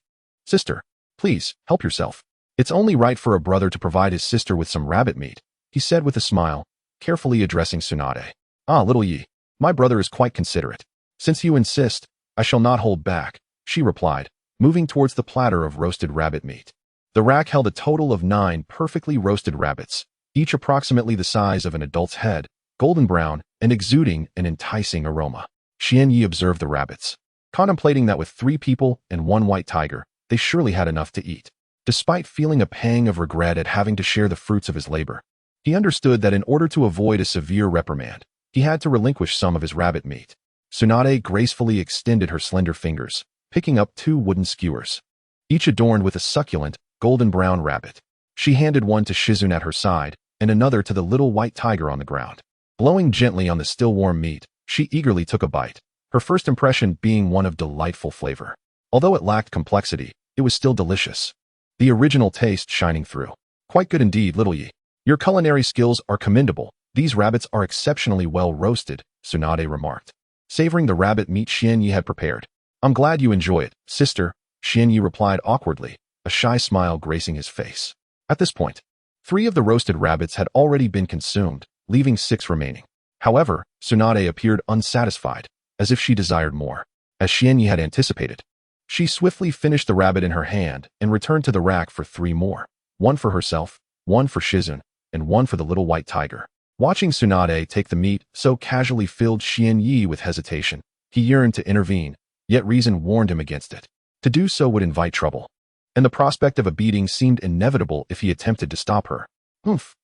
Sister, please, help yourself. It's only right for a brother to provide his sister with some rabbit meat, he said with a smile, carefully addressing Tsunade. Ah, little Yi, my brother is quite considerate. Since you insist, I shall not hold back, she replied, moving towards the platter of roasted rabbit meat. The rack held a total of 9 perfectly roasted rabbits, each approximately the size of an adult's head, golden brown, and exuding an enticing aroma. Xinyi observed the rabbits, contemplating that with 3 people and 1 white tiger, they surely had enough to eat. Despite feeling a pang of regret at having to share the fruits of his labor, he understood that in order to avoid a severe reprimand, he had to relinquish some of his rabbit meat. Tsunade gracefully extended her slender fingers, picking up 2 wooden skewers, each adorned with a succulent, golden brown rabbit. She handed one to Shizun at her side, and another to the little white tiger on the ground. Blowing gently on the still warm meat, she eagerly took a bite, her first impression being one of delightful flavor. Although it lacked complexity, it was still delicious. The original taste shining through. Quite good indeed, little Yi. Your culinary skills are commendable. These rabbits are exceptionally well roasted, Tsunade remarked, savoring the rabbit meat Xianyi had prepared. I'm glad you enjoy it, sister, Xianyi replied awkwardly, a shy smile gracing his face. At this point, 3 of the roasted rabbits had already been consumed, leaving 6 remaining. However, Tsunade appeared unsatisfied, as if she desired more. As Xianyi had anticipated, she swiftly finished the rabbit in her hand and returned to the rack for 3 more. 1 for herself, 1 for Shizun, and 1 for the little white tiger. Watching Tsunade take the meat so casually filled Xianyi with hesitation. He yearned to intervene, yet reason warned him against it. To do so would invite trouble, and the prospect of a beating seemed inevitable if he attempted to stop her.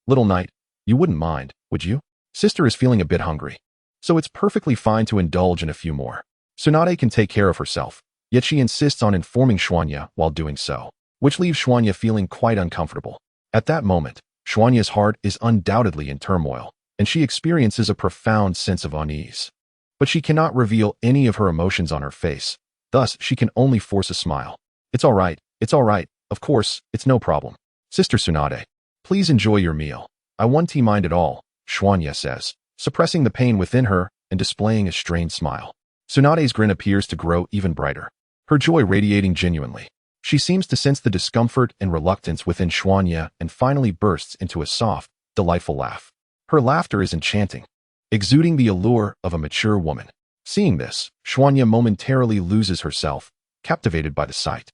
Little knight, you wouldn't mind, would you? Sister is feeling a bit hungry, so it's perfectly fine to indulge in a few more. Tsunade can take care of herself, yet she insists on informing Xuanya while doing so, which leaves Xuanya feeling quite uncomfortable. At that moment, Xuanya's heart is undoubtedly in turmoil, and she experiences a profound sense of unease. But she cannot reveal any of her emotions on her face, thus she can only force a smile. It's all right, of course, it's no problem. Sister Tsunade, please enjoy your meal. I won't mind at all, Xuanya says, suppressing the pain within her and displaying a strained smile. Tsunade's grin appears to grow even brighter, her joy radiating genuinely. She seems to sense the discomfort and reluctance within Xuanya and finally bursts into a soft, delightful laugh. Her laughter is enchanting, exuding the allure of a mature woman. Seeing this, Xuanya momentarily loses herself, captivated by the sight.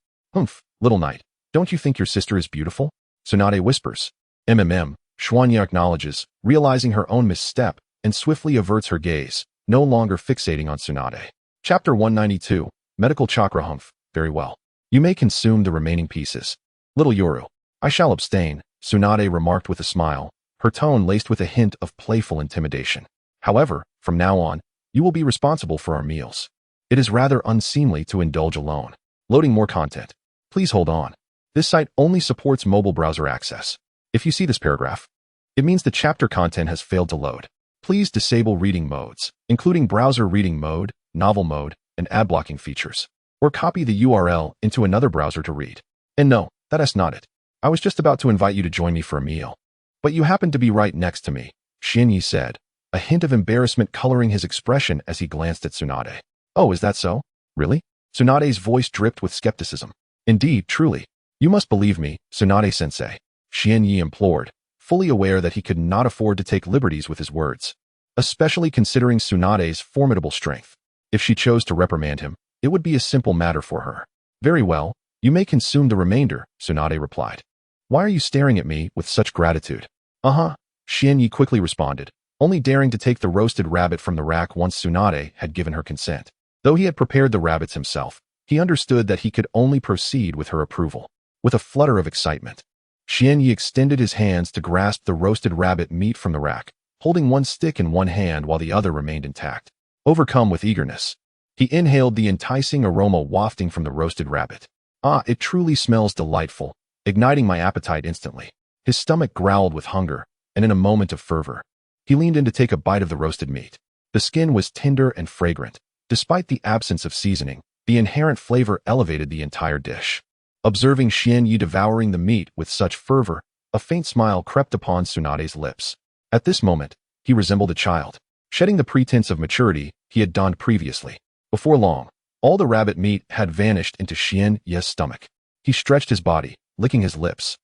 Little knight, don't you think your sister is beautiful? Tsunade whispers. Xuanya acknowledges, realizing her own misstep, and swiftly averts her gaze, no longer fixating on Tsunade. Chapter 192, Medical Chakra. Very well. You may consume the remaining pieces. Little Yoru, I shall abstain, Tsunade remarked with a smile, her tone laced with a hint of playful intimidation. However, from now on, you will be responsible for our meals. It is rather unseemly to indulge alone. Loading more content. Please hold on. This site only supports mobile browser access. If you see this paragraph, it means the chapter content has failed to load. Please disable reading modes, including browser reading mode, novel mode, and ad blocking features. Or copy the URL into another browser to read. And no, that's not it. I was just about to invite you to join me for a meal. But you happened to be right next to me, Xianyi said, a hint of embarrassment coloring his expression as he glanced at Tsunade. Oh, is that so? Really? Tsunade's voice dripped with skepticism. Indeed, truly. You must believe me, Tsunade-sensei, Xianyi implored, fully aware that he could not afford to take liberties with his words, especially considering Tsunade's formidable strength. If she chose to reprimand him, it would be a simple matter for her. Very well, you may consume the remainder, Tsunade replied. Why are you staring at me with such gratitude? Xianyi quickly responded, only daring to take the roasted rabbit from the rack once Tsunade had given her consent. Though he had prepared the rabbits himself, he understood that he could only proceed with her approval. With a flutter of excitement, Xianyi extended his hands to grasp the roasted rabbit meat from the rack, holding one stick in one hand while the other remained intact. Overcome with eagerness, he inhaled the enticing aroma wafting from the roasted rabbit. It truly smells delightful, igniting my appetite instantly. His stomach growled with hunger, and in a moment of fervor, he leaned in to take a bite of the roasted meat. The skin was tender and fragrant. Despite the absence of seasoning, the inherent flavor elevated the entire dish. Observing Xianyi devouring the meat with such fervor, a faint smile crept upon Tsunade's lips. At this moment, he resembled a child, shedding the pretense of maturity he had donned previously. Before long, all the rabbit meat had vanished into Xianyi's stomach. He stretched his body, licking his lips,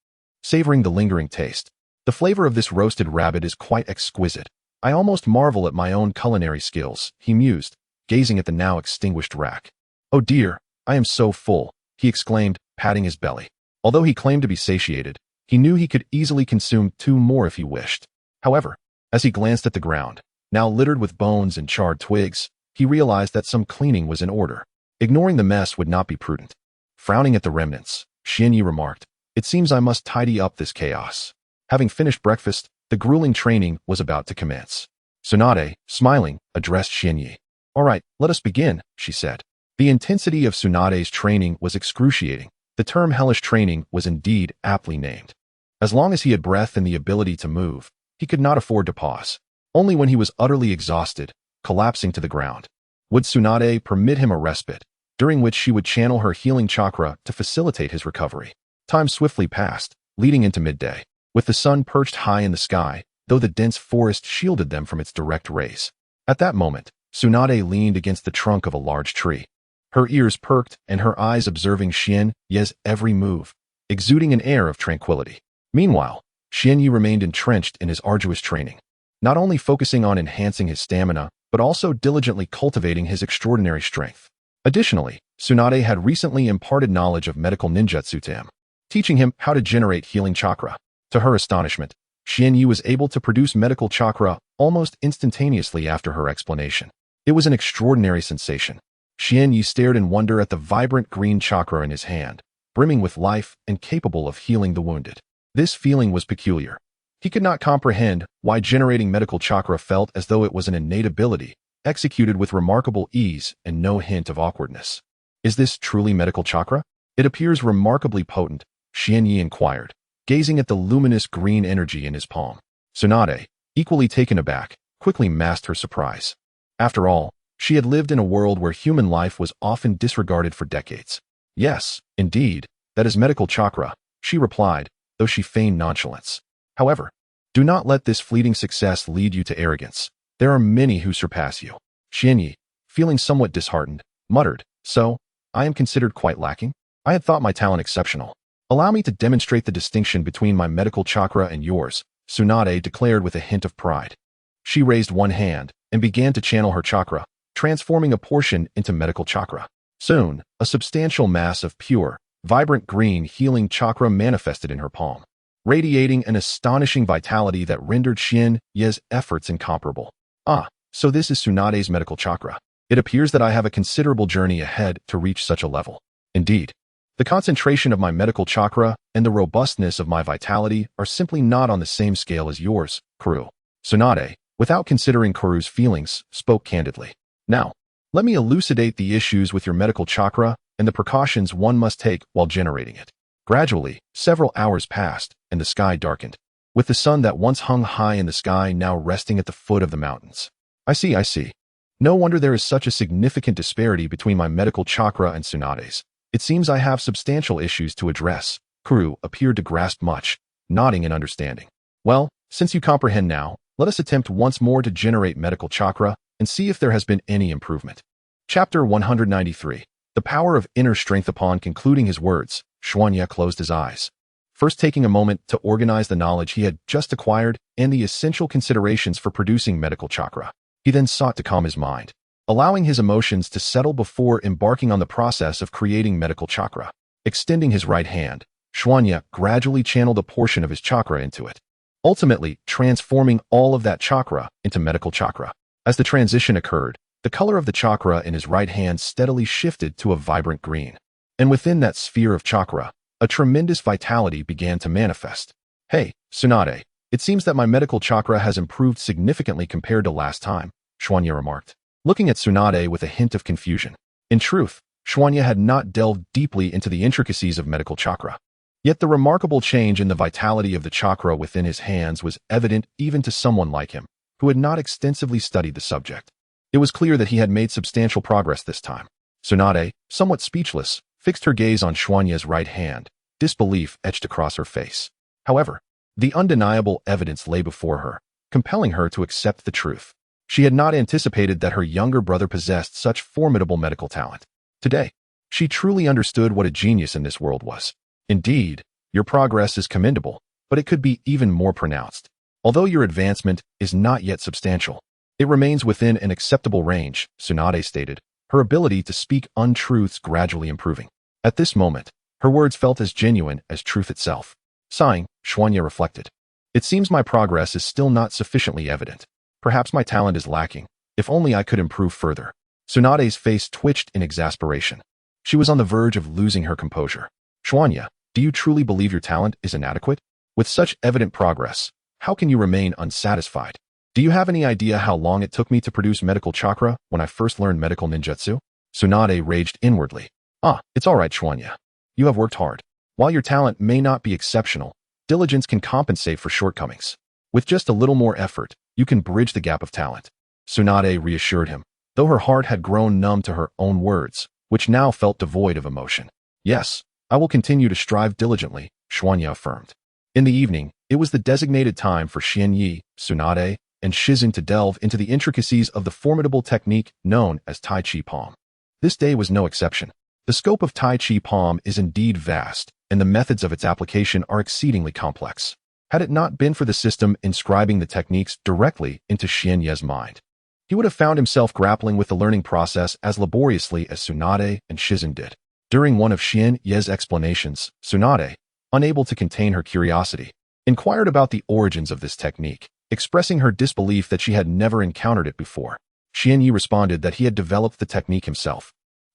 savoring the lingering taste. The flavor of this roasted rabbit is quite exquisite. I almost marvel at my own culinary skills, he mused, gazing at the now extinguished rack. Oh dear, I am so full, he exclaimed, patting his belly. Although he claimed to be satiated, he knew he could easily consume 2 more if he wished. However, as he glanced at the ground, now littered with bones and charred twigs, he realized that some cleaning was in order. Ignoring the mess would not be prudent. Frowning at the remnants, Xianyi remarked, it seems I must tidy up this chaos. Having finished breakfast, the grueling training was about to commence. Tsunade, smiling, addressed Xianyi. All right, let us begin, she said. The intensity of Tsunade's training was excruciating. The term hellish training was indeed aptly named. As long as he had breath and the ability to move, he could not afford to pause. Only when he was utterly exhausted, collapsing to the ground, would Tsunade permit him a respite. during which she would channel her healing chakra to facilitate his recovery. Time swiftly passed, leading into midday, with the sun perched high in the sky, though the dense forest shielded them from its direct rays. At that moment, Tsunade leaned against the trunk of a large tree. Her ears perked and her eyes observing Xian Ye's every move, exuding an air of tranquility. Meanwhile, Xian Ye remained entrenched in his arduous training, not only focusing on enhancing his stamina, but also diligently cultivating his extraordinary strength. Additionally, Tsunade had recently imparted knowledge of medical ninjutsu to him, teaching him how to generate healing chakra. To her astonishment, Xian Ye was able to produce medical chakra almost instantaneously after her explanation. It was an extraordinary sensation. Xian Ye stared in wonder at the vibrant green chakra in his hand, brimming with life and capable of healing the wounded. This feeling was peculiar. He could not comprehend why generating medical chakra felt as though it was an innate ability, executed with remarkable ease and no hint of awkwardness. Is this truly medical chakra? It appears remarkably potent, Xian Ye inquired, gazing at the luminous green energy in his palm. Tsunade, equally taken aback, quickly masked her surprise. After all, she had lived in a world where human life was often disregarded for decades. Yes, indeed, that is medical chakra, she replied, though she feigned nonchalance. However, do not let this fleeting success lead you to arrogance. There are many who surpass you. Xian Ye, feeling somewhat disheartened, muttered, so, I am considered quite lacking? I had thought my talent exceptional. Allow me to demonstrate the distinction between my medical chakra and yours, Tsunade declared with a hint of pride. She raised one hand and began to channel her chakra, transforming a portion into medical chakra. Soon, a substantial mass of pure, vibrant green healing chakra manifested in her palm, radiating an astonishing vitality that rendered Xian Ye's efforts incomparable. Ah, so this is Tsunade's medical chakra. It appears that I have a considerable journey ahead to reach such a level. Indeed, the concentration of my medical chakra and the robustness of my vitality are simply not on the same scale as yours, Kuru. Tsunade, without considering Kuru's feelings, spoke candidly. Now, let me elucidate the issues with your medical chakra and the precautions one must take while generating it. Gradually, several hours passed, and the sky darkened, with the sun that once hung high in the sky now resting at the foot of the mountains. I see. No wonder there is such a significant disparity between my medical chakra and Tsunade's. It seems I have substantial issues to address. Kuru appeared to grasp much, nodding in understanding. Well, since you comprehend now, let us attempt once more to generate medical chakra and see if there has been any improvement. Chapter 193. The power of inner strength. Upon concluding his words, Xuanya closed his eyes, first taking a moment to organize the knowledge he had just acquired and the essential considerations for producing medical chakra. He then sought to calm his mind, allowing his emotions to settle before embarking on the process of creating medical chakra. Extending his right hand, Xuanya gradually channeled a portion of his chakra into it, ultimately transforming all of that chakra into medical chakra. As the transition occurred, the color of the chakra in his right hand steadily shifted to a vibrant green. And within that sphere of chakra, a tremendous vitality began to manifest. Hey, Tsunade, it seems that my medical chakra has improved significantly compared to last time, Xuanya remarked, looking at Tsunade with a hint of confusion. In truth, Xuanya had not delved deeply into the intricacies of medical chakra. Yet the remarkable change in the vitality of the chakra within his hands was evident even to someone like him, who had not extensively studied the subject. It was clear that he had made substantial progress this time. Tsunade, somewhat speechless, fixed her gaze on Xuanya's right hand, disbelief etched across her face. However, the undeniable evidence lay before her, compelling her to accept the truth. She had not anticipated that her younger brother possessed such formidable medical talent. Today, she truly understood what a genius in this world was. Indeed, your progress is commendable, but it could be even more pronounced. Although your advancement is not yet substantial, it remains within an acceptable range, Tsunade stated, her ability to speak untruths gradually improving. At this moment, her words felt as genuine as truth itself. Sighing, Xuanya reflected. It seems my progress is still not sufficiently evident. Perhaps my talent is lacking. If only I could improve further. Tsunade's face twitched in exasperation. She was on the verge of losing her composure. Xuanya, do you truly believe your talent is inadequate? With such evident progress, how can you remain unsatisfied? Do you have any idea how long it took me to produce medical chakra when I first learned medical ninjutsu? Tsunade raged inwardly. Ah, it's all right, Xuanya. You have worked hard. While your talent may not be exceptional, diligence can compensate for shortcomings. With just a little more effort, you can bridge the gap of talent. Tsunade reassured him, though her heart had grown numb to her own words. which now felt devoid of emotion. Yes, I will continue to strive diligently, Xuanya affirmed. In the evening, it was the designated time for Xianyi, Tsunade, and Shizun to delve into the intricacies of the formidable technique known as Tai Chi Palm. This day was no exception. The scope of Tai Chi Palm is indeed vast, and the methods of its application are exceedingly complex. Had it not been for the system inscribing the techniques directly into Xianye's mind, he would have found himself grappling with the learning process as laboriously as Tsunade and Shizun did. During one of Xianye's explanations, Tsunade, unable to contain her curiosity, inquired about the origins of this technique, expressing her disbelief that she had never encountered it before. Xianyi responded that he had developed the technique himself.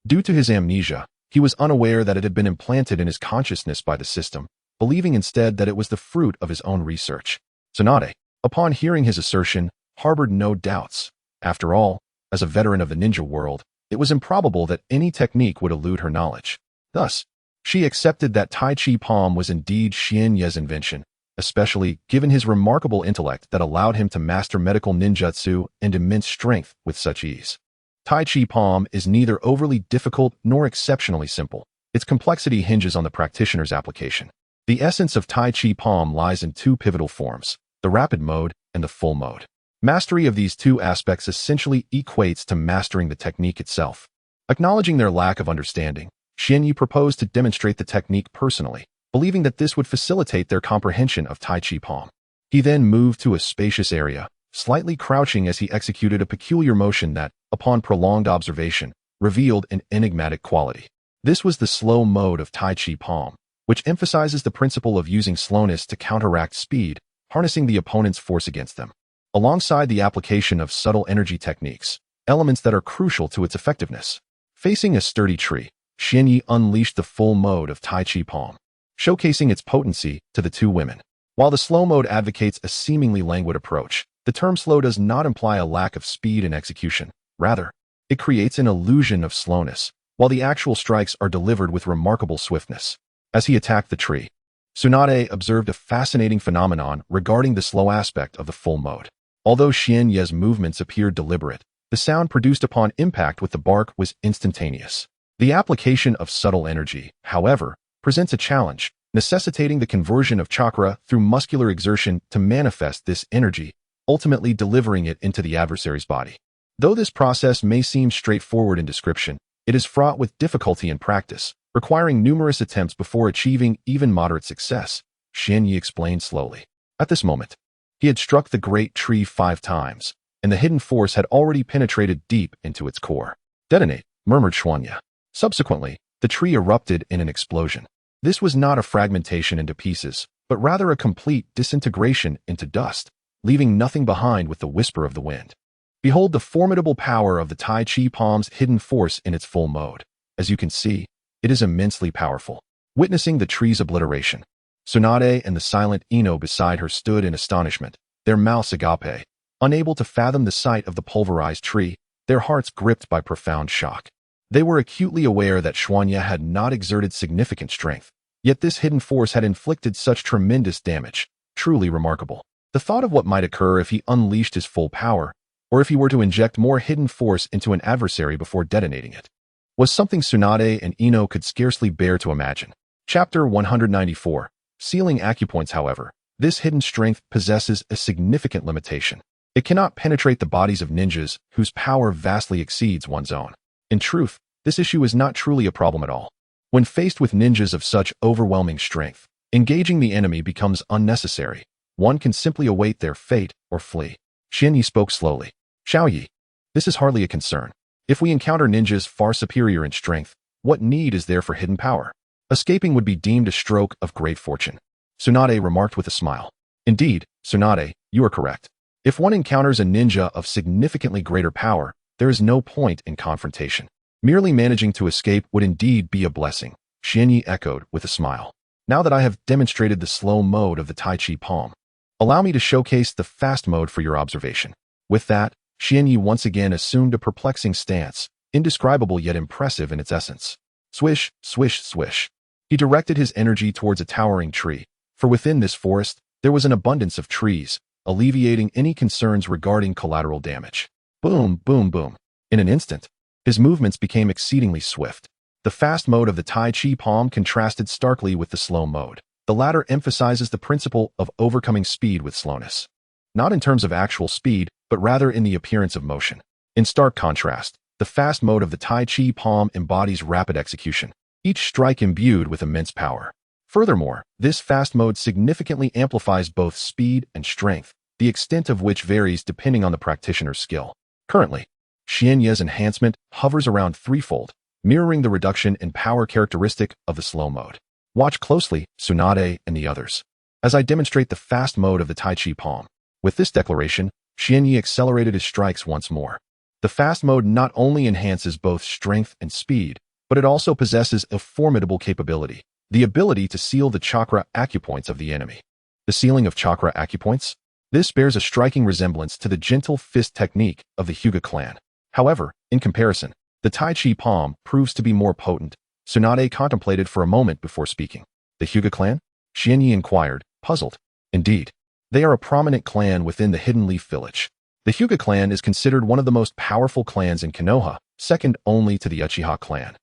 Due to his amnesia, he was unaware that it had been implanted in his consciousness by the system, believing instead that it was the fruit of his own research. Tsunade, upon hearing his assertion, harbored no doubts. After all, as a veteran of the ninja world, it was improbable that any technique would elude her knowledge. Thus, she accepted that Tai Chi Palm was indeed Xianye's invention, especially given his remarkable intellect that allowed him to master medical ninjutsu and immense strength with such ease. Tai Chi Palm is neither overly difficult nor exceptionally simple. Its complexity hinges on the practitioner's application. The essence of Tai Chi Palm lies in two pivotal forms, the rapid mode and the full mode. Mastery of these two aspects essentially equates to mastering the technique itself. Acknowledging their lack of understanding, Xianyi proposed to demonstrate the technique personally, believing that this would facilitate their comprehension of Tai Chi Palm. He then moved to a spacious area, slightly crouching as he executed a peculiar motion that, upon prolonged observation, revealed an enigmatic quality. This was the slow mode of Tai Chi Palm, which emphasizes the principle of using slowness to counteract speed, harnessing the opponent's force against them. Alongside the application of subtle energy techniques, elements that are crucial to its effectiveness. Facing a sturdy tree, Xianyi unleashed the full mode of Tai Chi Palm, showcasing its potency to the two women. While the slow mode advocates a seemingly languid approach, the term slow does not imply a lack of speed in execution. Rather, it creates an illusion of slowness, while the actual strikes are delivered with remarkable swiftness. As he attacked the tree, Tsunade observed a fascinating phenomenon regarding the slow aspect of the full mode. Although Xianye's movements appeared deliberate, the sound produced upon impact with the bark was instantaneous. The application of subtle energy, however, presents a challenge, necessitating the conversion of chakra through muscular exertion to manifest this energy, ultimately delivering it into the adversary's body. Though this process may seem straightforward in description, it is fraught with difficulty in practice, requiring numerous attempts before achieving even moderate success, Xianyi explained slowly. At this moment, he had struck the great tree 5 times, and the hidden force had already penetrated deep into its core. Detonate, murmured Xuanya. Subsequently, the tree erupted in an explosion. This was not a fragmentation into pieces, but rather a complete disintegration into dust, leaving nothing behind with the whisper of the wind. Behold the formidable power of the Tai Chi Palm's hidden force in its full mode. As you can see, it is immensely powerful. Witnessing the tree's obliteration, Tsunade and the silent Ino beside her stood in astonishment, their mouths agape, unable to fathom the sight of the pulverized tree, their hearts gripped by profound shock. They were acutely aware that Xuanya had not exerted significant strength, yet this hidden force had inflicted such tremendous damage, truly remarkable. The thought of what might occur if he unleashed his full power, or if he were to inject more hidden force into an adversary before detonating it, was something Tsunade and Ino could scarcely bear to imagine. Chapter 194. Sealing acupoints, however, this hidden strength possesses a significant limitation. It cannot penetrate the bodies of ninjas whose power vastly exceeds one's own. In truth, this issue is not truly a problem at all. When faced with ninjas of such overwhelming strength, engaging the enemy becomes unnecessary. One can simply await their fate or flee. Xianyi spoke slowly. Xiaoyi, this is hardly a concern. If we encounter ninjas far superior in strength, what need is there for hidden power? Escaping would be deemed a stroke of great fortune. Tsunade remarked with a smile. Indeed, Tsunade, you are correct. If one encounters a ninja of significantly greater power, there is no point in confrontation. Merely managing to escape would indeed be a blessing, Xianyi echoed with a smile. Now that I have demonstrated the slow mode of the Tai Chi Palm, allow me to showcase the fast mode for your observation. With that, Xianyi once again assumed a perplexing stance, indescribable yet impressive in its essence. Swish, swish, swish. He directed his energy towards a towering tree, for within this forest, there was an abundance of trees, alleviating any concerns regarding collateral damage. Boom, boom, boom. In an instant, His movements became exceedingly swift. The fast mode of the Tai Chi palm contrasted starkly with the slow mode. The latter emphasizes the principle of overcoming speed with slowness. Not in terms of actual speed, but rather in the appearance of motion. In stark contrast, the fast mode of the Tai Chi palm embodies rapid execution, each strike imbued with immense power. Furthermore, this fast mode significantly amplifies both speed and strength, the extent of which varies depending on the practitioner's skill. Currently, Xianye's enhancement hovers around threefold, mirroring the reduction in power characteristic of the slow mode. Watch closely, Tsunade and the others, as I demonstrate the fast mode of the Tai Chi palm. With this declaration, Xianye accelerated his strikes once more. The fast mode not only enhances both strength and speed, but it also possesses a formidable capability, the ability to seal the chakra acupoints of the enemy. The sealing of chakra acupoints? This bears a striking resemblance to the gentle fist technique of the Hyuga clan. However, in comparison, the Tai Chi palm proves to be more potent. Tsunade contemplated for a moment before speaking. The Hyuga clan? Xianye inquired, puzzled. Indeed, they are a prominent clan within the Hidden Leaf Village. The Hyuga clan is considered one of the most powerful clans in Konoha, second only to the Uchiha clan.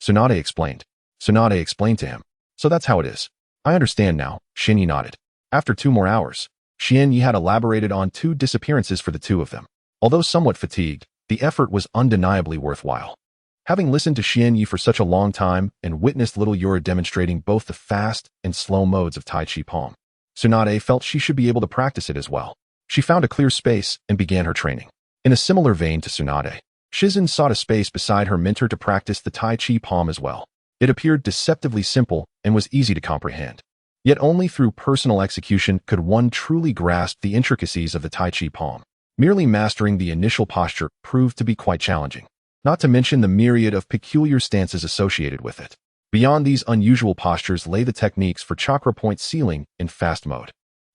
Tsunade explained. Tsunade explained to him. So that's how it is. I understand now, Xianye nodded. After 2 more hours, Xianye had elaborated on 2 disappearances for the 2 of them. Although somewhat fatigued, the effort was undeniably worthwhile. Having listened to Xianye for such a long time and witnessed little Yura demonstrating both the fast and slow modes of Tai Chi palm, Tsunade felt she should be able to practice it as well. She found a clear space and began her training. In a similar vein to Tsunade, Shizen sought a space beside her mentor to practice the Tai Chi palm as well. It appeared deceptively simple and was easy to comprehend. Yet only through personal execution could one truly grasp the intricacies of the Tai Chi palm. Merely mastering the initial posture proved to be quite challenging, not to mention the myriad of peculiar stances associated with it. Beyond these unusual postures lay the techniques for chakra point sealing in fast mode,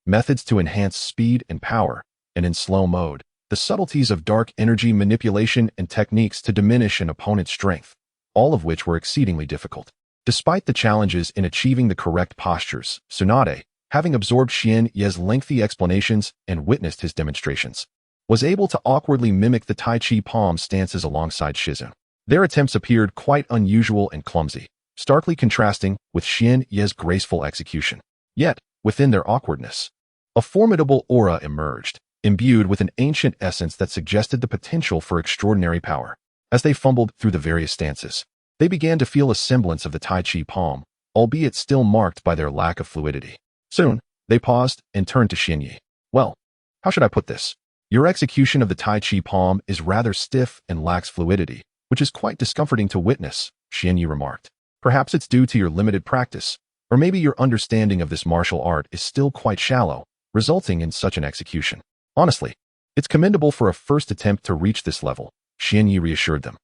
methods to enhance speed and power, and in slow mode, the subtleties of dark energy manipulation and techniques to diminish an opponent's strength, all of which were exceedingly difficult. Despite the challenges in achieving the correct postures, Tsunade, having absorbed Xianye's lengthy explanations and witnessed his demonstrations, was able to awkwardly mimic the Tai Chi palm stances alongside Shizen. Their attempts appeared quite unusual and clumsy, starkly contrasting with Xianye's graceful execution. Yet, within their awkwardness, a formidable aura emerged, imbued with an ancient essence that suggested the potential for extraordinary power. As they fumbled through the various stances, they began to feel a semblance of the Tai Chi palm, albeit still marked by their lack of fluidity. Soon, they paused and turned to Xianye. Well, how should I put this? Your execution of the Tai Chi palm is rather stiff and lacks fluidity, which is quite discomforting to witness, Xianye remarked. Perhaps it's due to your limited practice, or maybe your understanding of this martial art is still quite shallow, resulting in such an execution. Honestly, it's commendable for a first attempt to reach this level, Xianye reassured them.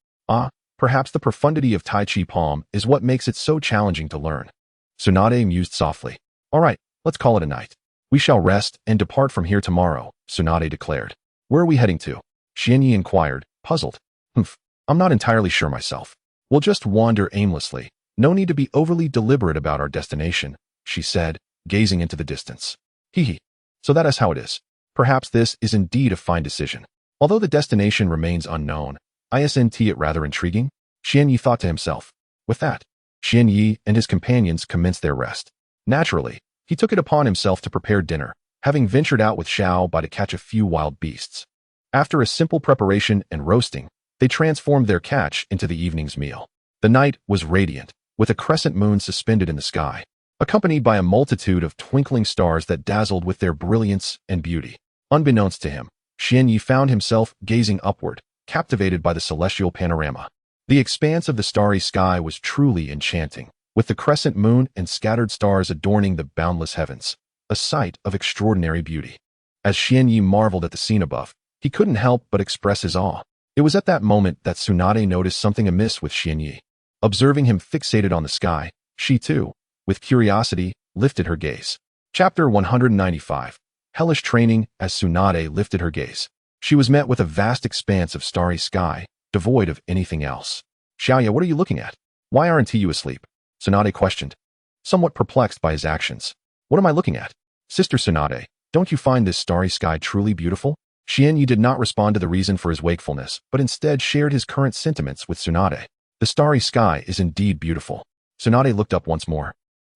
Perhaps the profundity of Tai Chi palm is what makes it so challenging to learn. Tsunade mused softly. All right, let's call it a night. We shall rest and depart from here tomorrow, Tsunade declared. Where are we heading to? Xianye inquired, puzzled. I'm not entirely sure myself. We'll just wander aimlessly. No need to be overly deliberate about our destination, she said, gazing into the distance. So that is how it is. Perhaps this is indeed a fine decision. Although the destination remains unknown, isn't it rather intriguing? Xianye thought to himself. With that, Xianye and his companions commenced their rest. Naturally, he took it upon himself to prepare dinner, having ventured out with Xiao Bai to catch a few wild beasts. After a simple preparation and roasting, they transformed their catch into the evening's meal. The night was radiant, with a crescent moon suspended in the sky, accompanied by a multitude of twinkling stars that dazzled with their brilliance and beauty. Unbeknownst to him, Xianye found himself gazing upward, captivated by the celestial panorama. The expanse of the starry sky was truly enchanting, with the crescent moon and scattered stars adorning the boundless heavens, a sight of extraordinary beauty. As Xianye marveled at the scene above, he couldn't help but express his awe. It was at that moment that Tsunade noticed something amiss with Xianye. Observing him fixated on the sky, she too, with curiosity, lifted her gaze. Chapter 195. Hellish Training. As Tsunade lifted her gaze, she was met with a vast expanse of starry sky, devoid of anything else. Xiaoya, what are you looking at? Why aren't you asleep? Tsunade questioned, somewhat perplexed by his actions. What am I looking at? Sister Tsunade, don't you find this starry sky truly beautiful? Xianyi did not respond to the reason for his wakefulness, but instead shared his current sentiments with Tsunade. The starry sky is indeed beautiful. Tsunade looked up once more.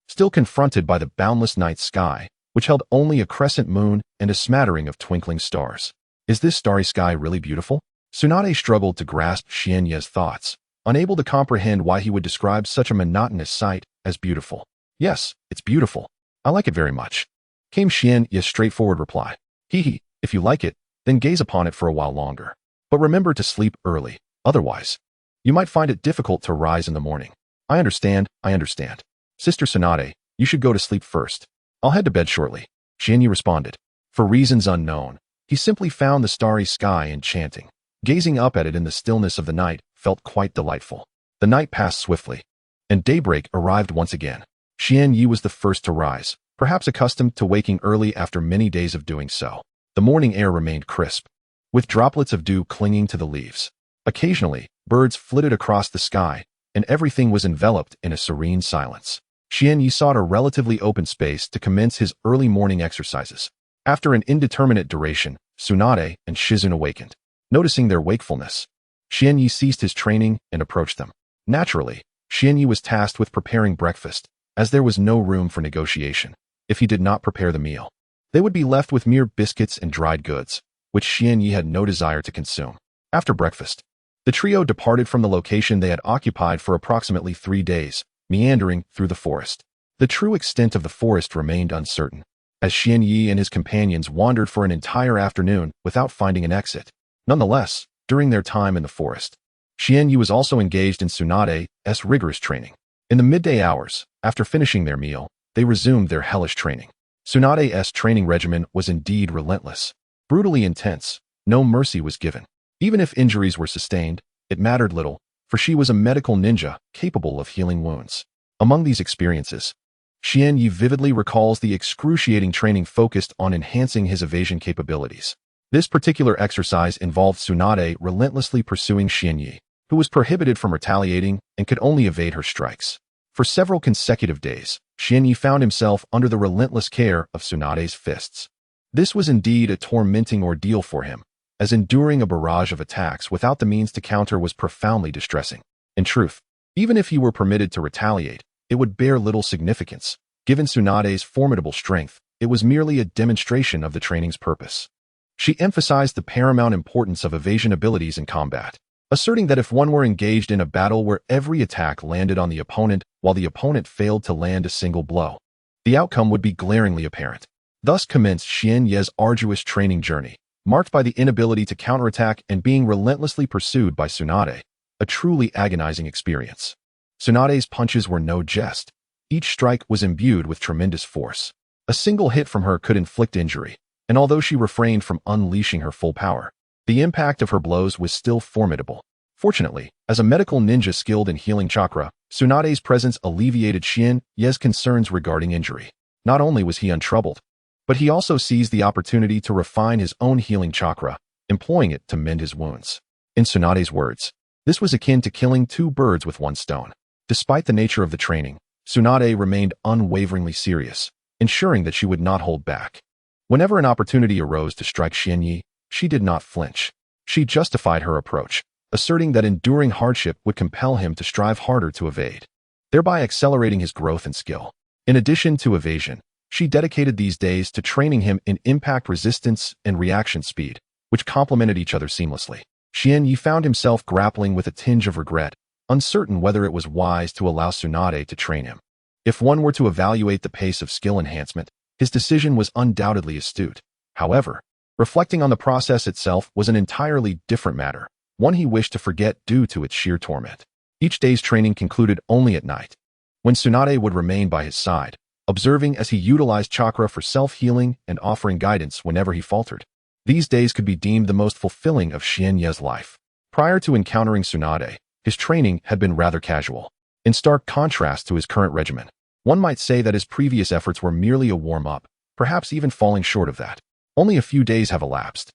Still confronted by the boundless night sky, which held only a crescent moon and a smattering of twinkling stars. Is this starry sky really beautiful? Tsunade struggled to grasp Xianyi's thoughts, unable to comprehend why he would describe such a monotonous sight as beautiful. Yes, it's beautiful. I like it very much, came Xianyi's straightforward reply. Hee, if you like it, then gaze upon it for a while longer. But remember to sleep early, otherwise, you might find it difficult to rise in the morning. I understand. Sister Tsunade, you should go to sleep first. I'll head to bed shortly, Xianyi responded. For reasons unknown, he simply found the starry sky enchanting. Gazing up at it in the stillness of the night felt quite delightful. The night passed swiftly, and daybreak arrived once again. Xianyi was the first to rise, perhaps accustomed to waking early after many days of doing so. The morning air remained crisp, with droplets of dew clinging to the leaves. Occasionally, birds flitted across the sky, and everything was enveloped in a serene silence. Xianyi sought a relatively open space to commence his early morning exercises. After an indeterminate duration, Tsunade and Shizun awakened. Noticing their wakefulness, Xianyi ceased his training and approached them. Naturally, Xianyi was tasked with preparing breakfast, as there was no room for negotiation. If he did not prepare the meal, they would be left with mere biscuits and dried goods, which Xianyi had no desire to consume. After breakfast, the trio departed from the location they had occupied for approximately 3 days, meandering through the forest. The true extent of the forest remained uncertain, as Xianyi and his companions wandered for an entire afternoon without finding an exit. Nonetheless, during their time in the forest, Xianyi was also engaged in Tsunade's rigorous training. In the midday hours, after finishing their meal, they resumed their hellish training. Tsunade's training regimen was indeed relentless. Brutally intense, no mercy was given. Even if injuries were sustained, it mattered little, for she was a medical ninja capable of healing wounds. Among these experiences, Xianyi vividly recalls the excruciating training focused on enhancing his evasion capabilities. This particular exercise involved Tsunade relentlessly pursuing Xianyi, who was prohibited from retaliating and could only evade her strikes. For several consecutive days, Xianyi found himself under the relentless care of Tsunade's fists. This was indeed a tormenting ordeal for him, as enduring a barrage of attacks without the means to counter was profoundly distressing. In truth, even if he were permitted to retaliate, it would bear little significance. Given Tsunade's formidable strength, it was merely a demonstration of the training's purpose. She emphasized the paramount importance of evasion abilities in combat, asserting that if one were engaged in a battle where every attack landed on the opponent while the opponent failed to land a single blow, the outcome would be glaringly apparent. Thus commenced Xianyi's arduous training journey, marked by the inability to counterattack and being relentlessly pursued by Tsunade, a truly agonizing experience. Tsunade's punches were no jest. Each strike was imbued with tremendous force. A single hit from her could inflict injury, and although she refrained from unleashing her full power, the impact of her blows was still formidable. Fortunately, as a medical ninja skilled in healing chakra, Tsunade's presence alleviated Xianyi's concerns regarding injury. Not only was he untroubled, but he also seized the opportunity to refine his own healing chakra, employing it to mend his wounds. In Tsunade's words, this was akin to killing 2 birds with 1 stone. Despite the nature of the training, Tsunade remained unwaveringly serious, ensuring that she would not hold back. Whenever an opportunity arose to strike Xianyi, she did not flinch. She justified her approach, asserting that enduring hardship would compel him to strive harder to evade, thereby accelerating his growth and skill. In addition to evasion, she dedicated these days to training him in impact resistance and reaction speed, which complemented each other seamlessly. Xianyi found himself grappling with a tinge of regret, uncertain whether it was wise to allow Tsunade to train him. If one were to evaluate the pace of skill enhancement, his decision was undoubtedly astute. However, reflecting on the process itself was an entirely different matter, one he wished to forget due to its sheer torment. Each day's training concluded only at night, when Tsunade would remain by his side, observing as he utilized chakra for self-healing and offering guidance whenever he faltered. These days could be deemed the most fulfilling of Xianyi's life. Prior to encountering Tsunade, his training had been rather casual. In stark contrast to his current regimen, one might say that his previous efforts were merely a warm-up, perhaps even falling short of that. Only a few days have elapsed.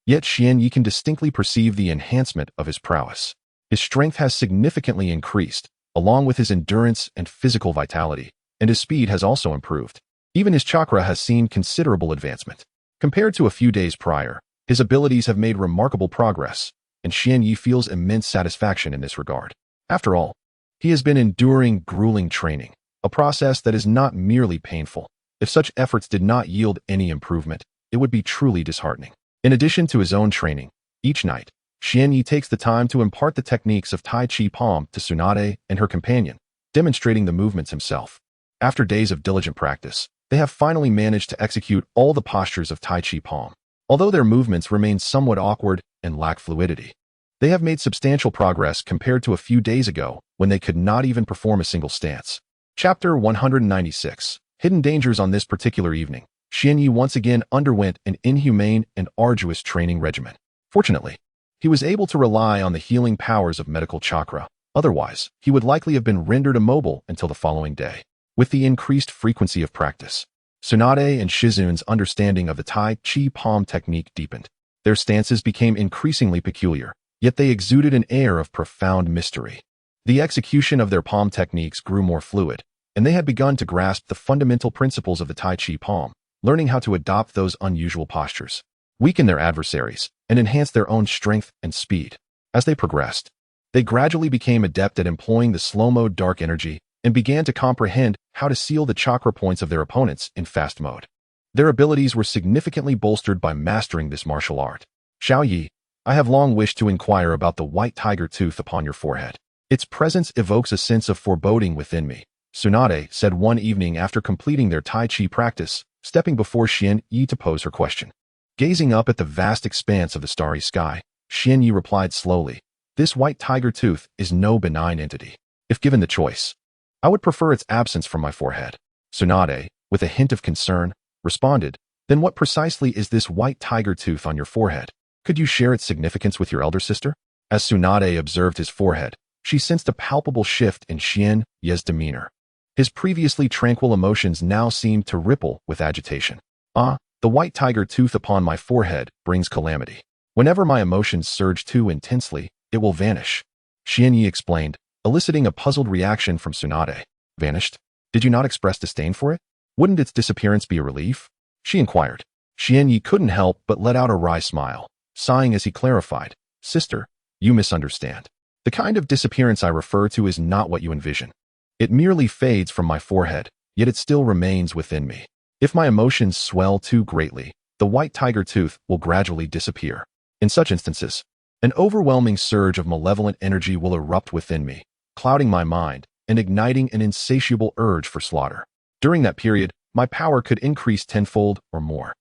Yet Xianyi can distinctly perceive the enhancement of his prowess. His strength has significantly increased, along with his endurance and physical vitality, and his speed has also improved. Even his chakra has seen considerable advancement. Compared to a few days prior, His abilities have made remarkable progress, and Xianyi feels immense satisfaction in this regard. After all, he has been enduring grueling training, a process that is not merely painful. If such efforts did not yield any improvement, it would be truly disheartening. In addition to his own training, each night, Xianyi takes the time to impart the techniques of Tai Chi Palm to Tsunade and her companion, demonstrating the movements himself. After days of diligent practice, they have finally managed to execute all the postures of Tai Chi Palm. Although their movements remain somewhat awkward and lack fluidity, they have made substantial progress compared to a few days ago when they could not even perform a single stance. Chapter 196. Hidden Dangers. On this particular evening, Xianyi once again underwent an inhumane and arduous training regimen. Fortunately, he was able to rely on the healing powers of medical chakra. Otherwise, he would likely have been rendered immobile until the following day. With the increased frequency of practice, Tsunade and Shizun's understanding of the Tai Chi Palm technique deepened. Their stances became increasingly peculiar, yet they exuded an air of profound mystery. The execution of their palm techniques grew more fluid, and they had begun to grasp the fundamental principles of the Tai Chi Palm, learning how to adopt those unusual postures, weaken their adversaries, and enhance their own strength and speed. As they progressed, they gradually became adept at employing the slow-mo dark energy and began to comprehend how to seal the chakra points of their opponents in fast mode. Their abilities were significantly bolstered by mastering this martial art. Xiaoyi, I have long wished to inquire about the white tiger tooth upon your forehead. Its presence evokes a sense of foreboding within me, Tsunade said one evening after completing their Tai Chi practice, stepping before Xianyi to pose her question. Gazing up at the vast expanse of the starry sky, Xianyi replied slowly, "This white tiger tooth is no benign entity. If given the choice, I would prefer its absence from my forehead." Tsunade, with a hint of concern, responded, "Then what precisely is this white tiger tooth on your forehead? Could you share its significance with your elder sister?" As Tsunade observed his forehead, she sensed a palpable shift in Xianyi's demeanor. His previously tranquil emotions now seemed to ripple with agitation. The white tiger tooth upon my forehead brings calamity. Whenever my emotions surge too intensely, it will vanish," Xianyi explained, eliciting a puzzled reaction from Tsunade. "Vanished? Did you not express disdain for it? Wouldn't its disappearance be a relief?" she inquired. Xianyi couldn't help but let out a wry smile, sighing as he clarified, "Sister, you misunderstand. The kind of disappearance I refer to is not what you envision. It merely fades from my forehead, yet it still remains within me. If my emotions swell too greatly, the white tiger tooth will gradually disappear. In such instances, an overwhelming surge of malevolent energy will erupt within me, clouding my mind and igniting an insatiable urge for slaughter. During that period, my power could increase tenfold or more.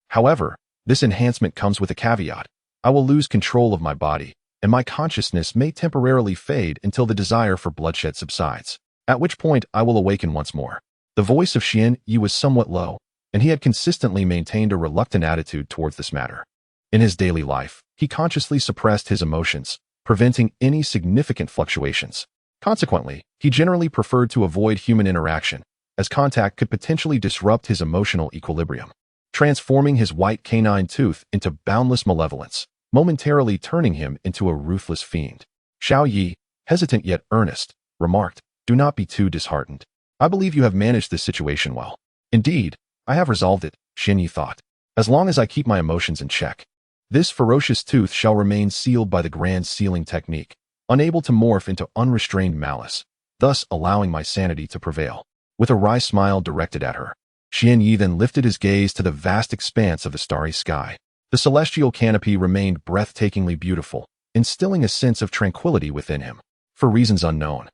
However, this enhancement comes with a caveat. I will lose control of my body, and my consciousness may temporarily fade until the desire for bloodshed subsides, at which point I will awaken once more." The voice of Xianyi was somewhat low, and he had consistently maintained a reluctant attitude towards this matter. In his daily life, he consciously suppressed his emotions, preventing any significant fluctuations. Consequently, he generally preferred to avoid human interaction, as contact could potentially disrupt his emotional equilibrium, transforming his white canine tooth into boundless malevolence, momentarily turning him into a ruthless fiend. Xiaoyi, hesitant yet earnest, remarked, "Do not be too disheartened. I believe you have managed this situation well." "Indeed, I have resolved it," Xianyi thought. "As long as I keep my emotions in check, this ferocious tooth shall remain sealed by the grand sealing technique, unable to morph into unrestrained malice, thus allowing my sanity to prevail." With a wry smile directed at her, Xianyi then lifted his gaze to the vast expanse of the starry sky. The celestial canopy remained breathtakingly beautiful, instilling a sense of tranquility within him. For reasons unknown,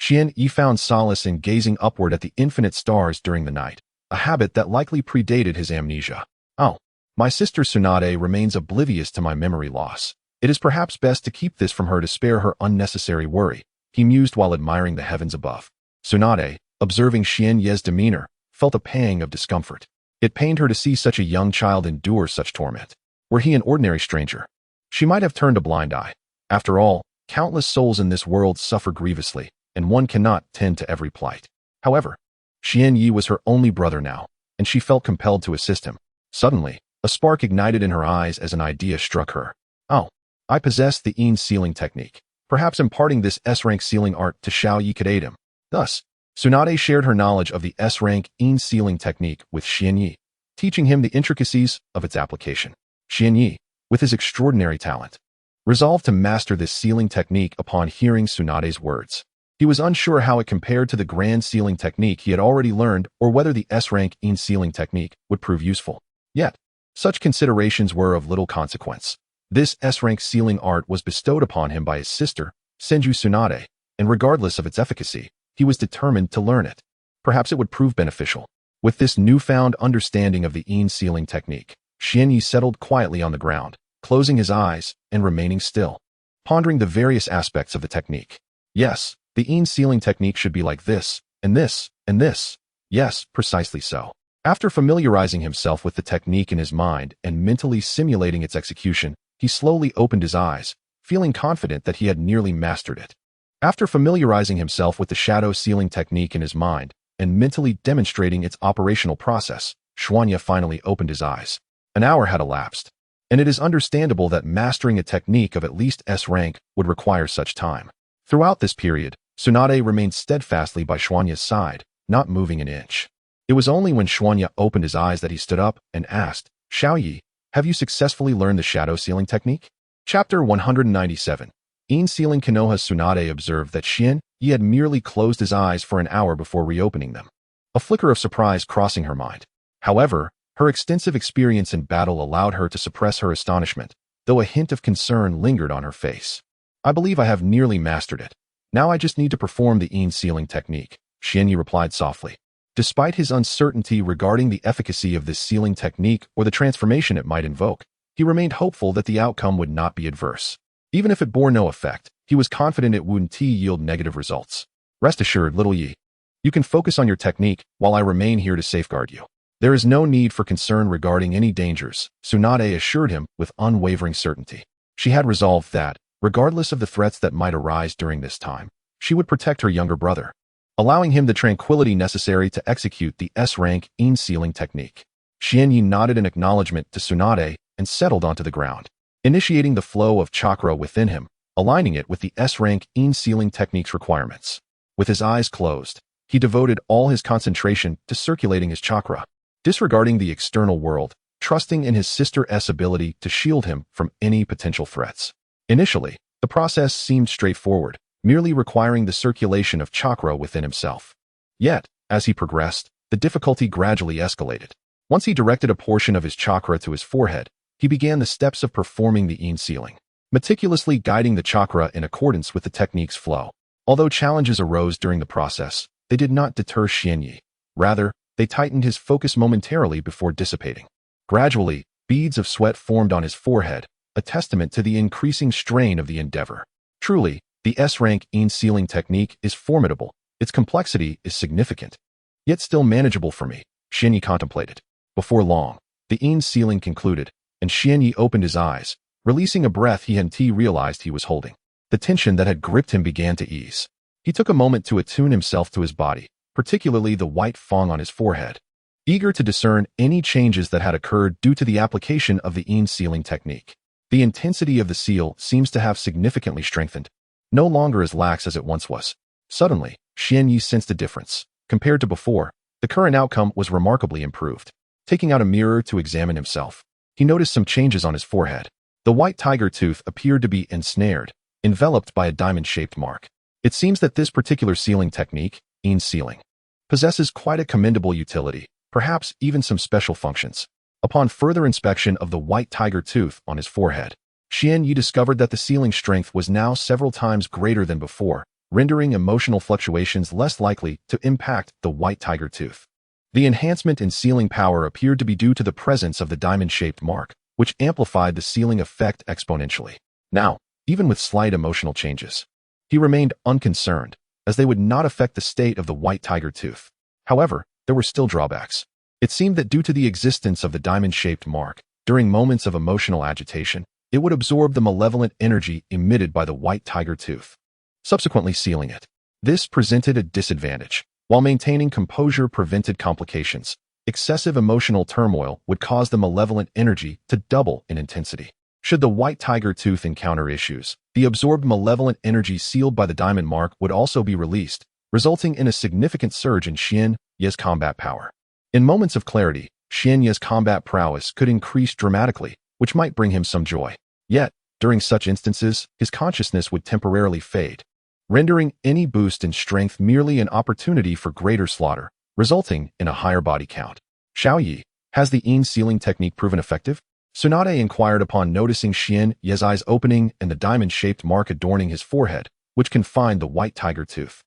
Xianyi found solace in gazing upward at the infinite stars during the night, a habit that likely predated his amnesia. "Oh, my sister Tsunade remains oblivious to my memory loss. It is perhaps best to keep this from her to spare her unnecessary worry," he mused while admiring the heavens above. Tsunade, observing Xianyi's demeanor, felt a pang of discomfort. It pained her to see such a young child endure such torment. Were he an ordinary stranger, she might have turned a blind eye. After all, countless souls in this world suffer grievously, and one cannot tend to every plight. However, Xianyi was her only brother now, and she felt compelled to assist him. Suddenly, a spark ignited in her eyes as an idea struck her. "Oh, I possess the Yin sealing technique. Perhaps imparting this S-rank sealing art to Xiaoyi could aid him." Thus, Tsunade shared her knowledge of the S-rank Yin sealing technique with Xianyi, teaching him the intricacies of its application. Xianyi, with his extraordinary talent, resolved to master this sealing technique upon hearing Tsunade's words. He was unsure how it compared to the grand sealing technique he had already learned or whether the S-rank in sealing technique would prove useful. Yet, such considerations were of little consequence. This S-rank sealing art was bestowed upon him by his sister, Senju Tsunade, and regardless of its efficacy, he was determined to learn it. Perhaps it would prove beneficial. With this newfound understanding of the In sealing technique, Xianyi settled quietly on the ground, closing his eyes and remaining still, pondering the various aspects of the technique. Yes, the In sealing technique should be like this, and this, and this. Yes, precisely so. After familiarizing himself with the technique in his mind and mentally simulating its execution, he slowly opened his eyes, feeling confident that he had nearly mastered it. After familiarizing himself with the shadow sealing technique in his mind and mentally demonstrating its operational process, Xuanya finally opened his eyes. An hour had elapsed, and it is understandable that mastering a technique of at least S rank would require such time. Throughout this period, Tsunade remained steadfastly by Xuanya's side, not moving an inch. It was only when Xuanya opened his eyes that he stood up and asked, "Xiaoyi, have you successfully learned the shadow sealing technique?" Chapter 197. In sealing Konoha. Tsunade observed that Xianyi had merely closed his eyes for an hour before reopening them, a flicker of surprise crossing her mind. However, her extensive experience in battle allowed her to suppress her astonishment, though a hint of concern lingered on her face. "I believe I have nearly mastered it. Now I just need to perform the In sealing technique," Xianyi replied softly. Despite his uncertainty regarding the efficacy of this sealing technique or the transformation it might invoke, he remained hopeful that the outcome would not be adverse. Even if it bore no effect, he was confident it wouldn't yield negative results. "Rest assured, little Yi. You can focus on your technique while I remain here to safeguard you. There is no need for concern regarding any dangers," Tsunade assured him with unwavering certainty. She had resolved that, regardless of the threats that might arise during this time, she would protect her younger brother, allowing him the tranquility necessary to execute the S-rank In sealing technique. Xianyi nodded in acknowledgement to Tsunade and settled onto the ground, initiating the flow of chakra within him, aligning it with the S-rank In sealing technique's requirements. With his eyes closed, he devoted all his concentration to circulating his chakra, disregarding the external world, trusting in his sister's ability to shield him from any potential threats. Initially, the process seemed straightforward, merely requiring the circulation of chakra within himself. Yet, as he progressed, the difficulty gradually escalated. Once he directed a portion of his chakra to his forehead, he began the steps of performing the In sealing, meticulously guiding the chakra in accordance with the technique's flow. Although challenges arose during the process, they did not deter Xianyi. Rather, they tightened his focus momentarily before dissipating. Gradually, beads of sweat formed on his forehead, a testament to the increasing strain of the endeavor. Truly, the S-rank In sealing technique is formidable. Its complexity is significant, yet still manageable for me, Xianyi contemplated. Before long, the In sealing concluded, and Xianyi opened his eyes, releasing a breath he hadn't realized he was holding. The tension that had gripped him began to ease. He took a moment to attune himself to his body, particularly the white fong on his forehead, eager to discern any changes that had occurred due to the application of the In sealing technique. The intensity of the seal seems to have significantly strengthened, no longer as lax as it once was. Suddenly, Xianyi sensed a difference. Compared to before, the current outcome was remarkably improved. Taking out a mirror to examine himself, he noticed some changes on his forehead. The white tiger tooth appeared to be ensnared, enveloped by a diamond-shaped mark. It seems that this particular sealing technique, In sealing, possesses quite a commendable utility, perhaps even some special functions. Upon further inspection of the white tiger tooth on his forehead, Xianyi discovered that the sealing strength was now several times greater than before, rendering emotional fluctuations less likely to impact the white tiger tooth. The enhancement in sealing power appeared to be due to the presence of the diamond-shaped mark, which amplified the sealing effect exponentially. Now, even with slight emotional changes, he remained unconcerned, as they would not affect the state of the white tiger tooth. However, there were still drawbacks. It seemed that due to the existence of the diamond-shaped mark, during moments of emotional agitation, it would absorb the malevolent energy emitted by the white tiger tooth, subsequently sealing it. This presented a disadvantage. While maintaining composure prevented complications, excessive emotional turmoil would cause the malevolent energy to double in intensity. Should the white tiger tooth encounter issues, the absorbed malevolent energy sealed by the diamond mark would also be released, resulting in a significant surge in Xianyi's combat power. In moments of clarity, Xianyi's combat prowess could increase dramatically, which might bring him some joy. Yet, during such instances, his consciousness would temporarily fade, rendering any boost in strength merely an opportunity for greater slaughter, resulting in a higher body count. Xiaoyi, has the Yin sealing technique proven effective? Tsunade inquired upon noticing Xian Ye's eyes opening and the diamond-shaped mark adorning his forehead, which confined the white tiger tooth.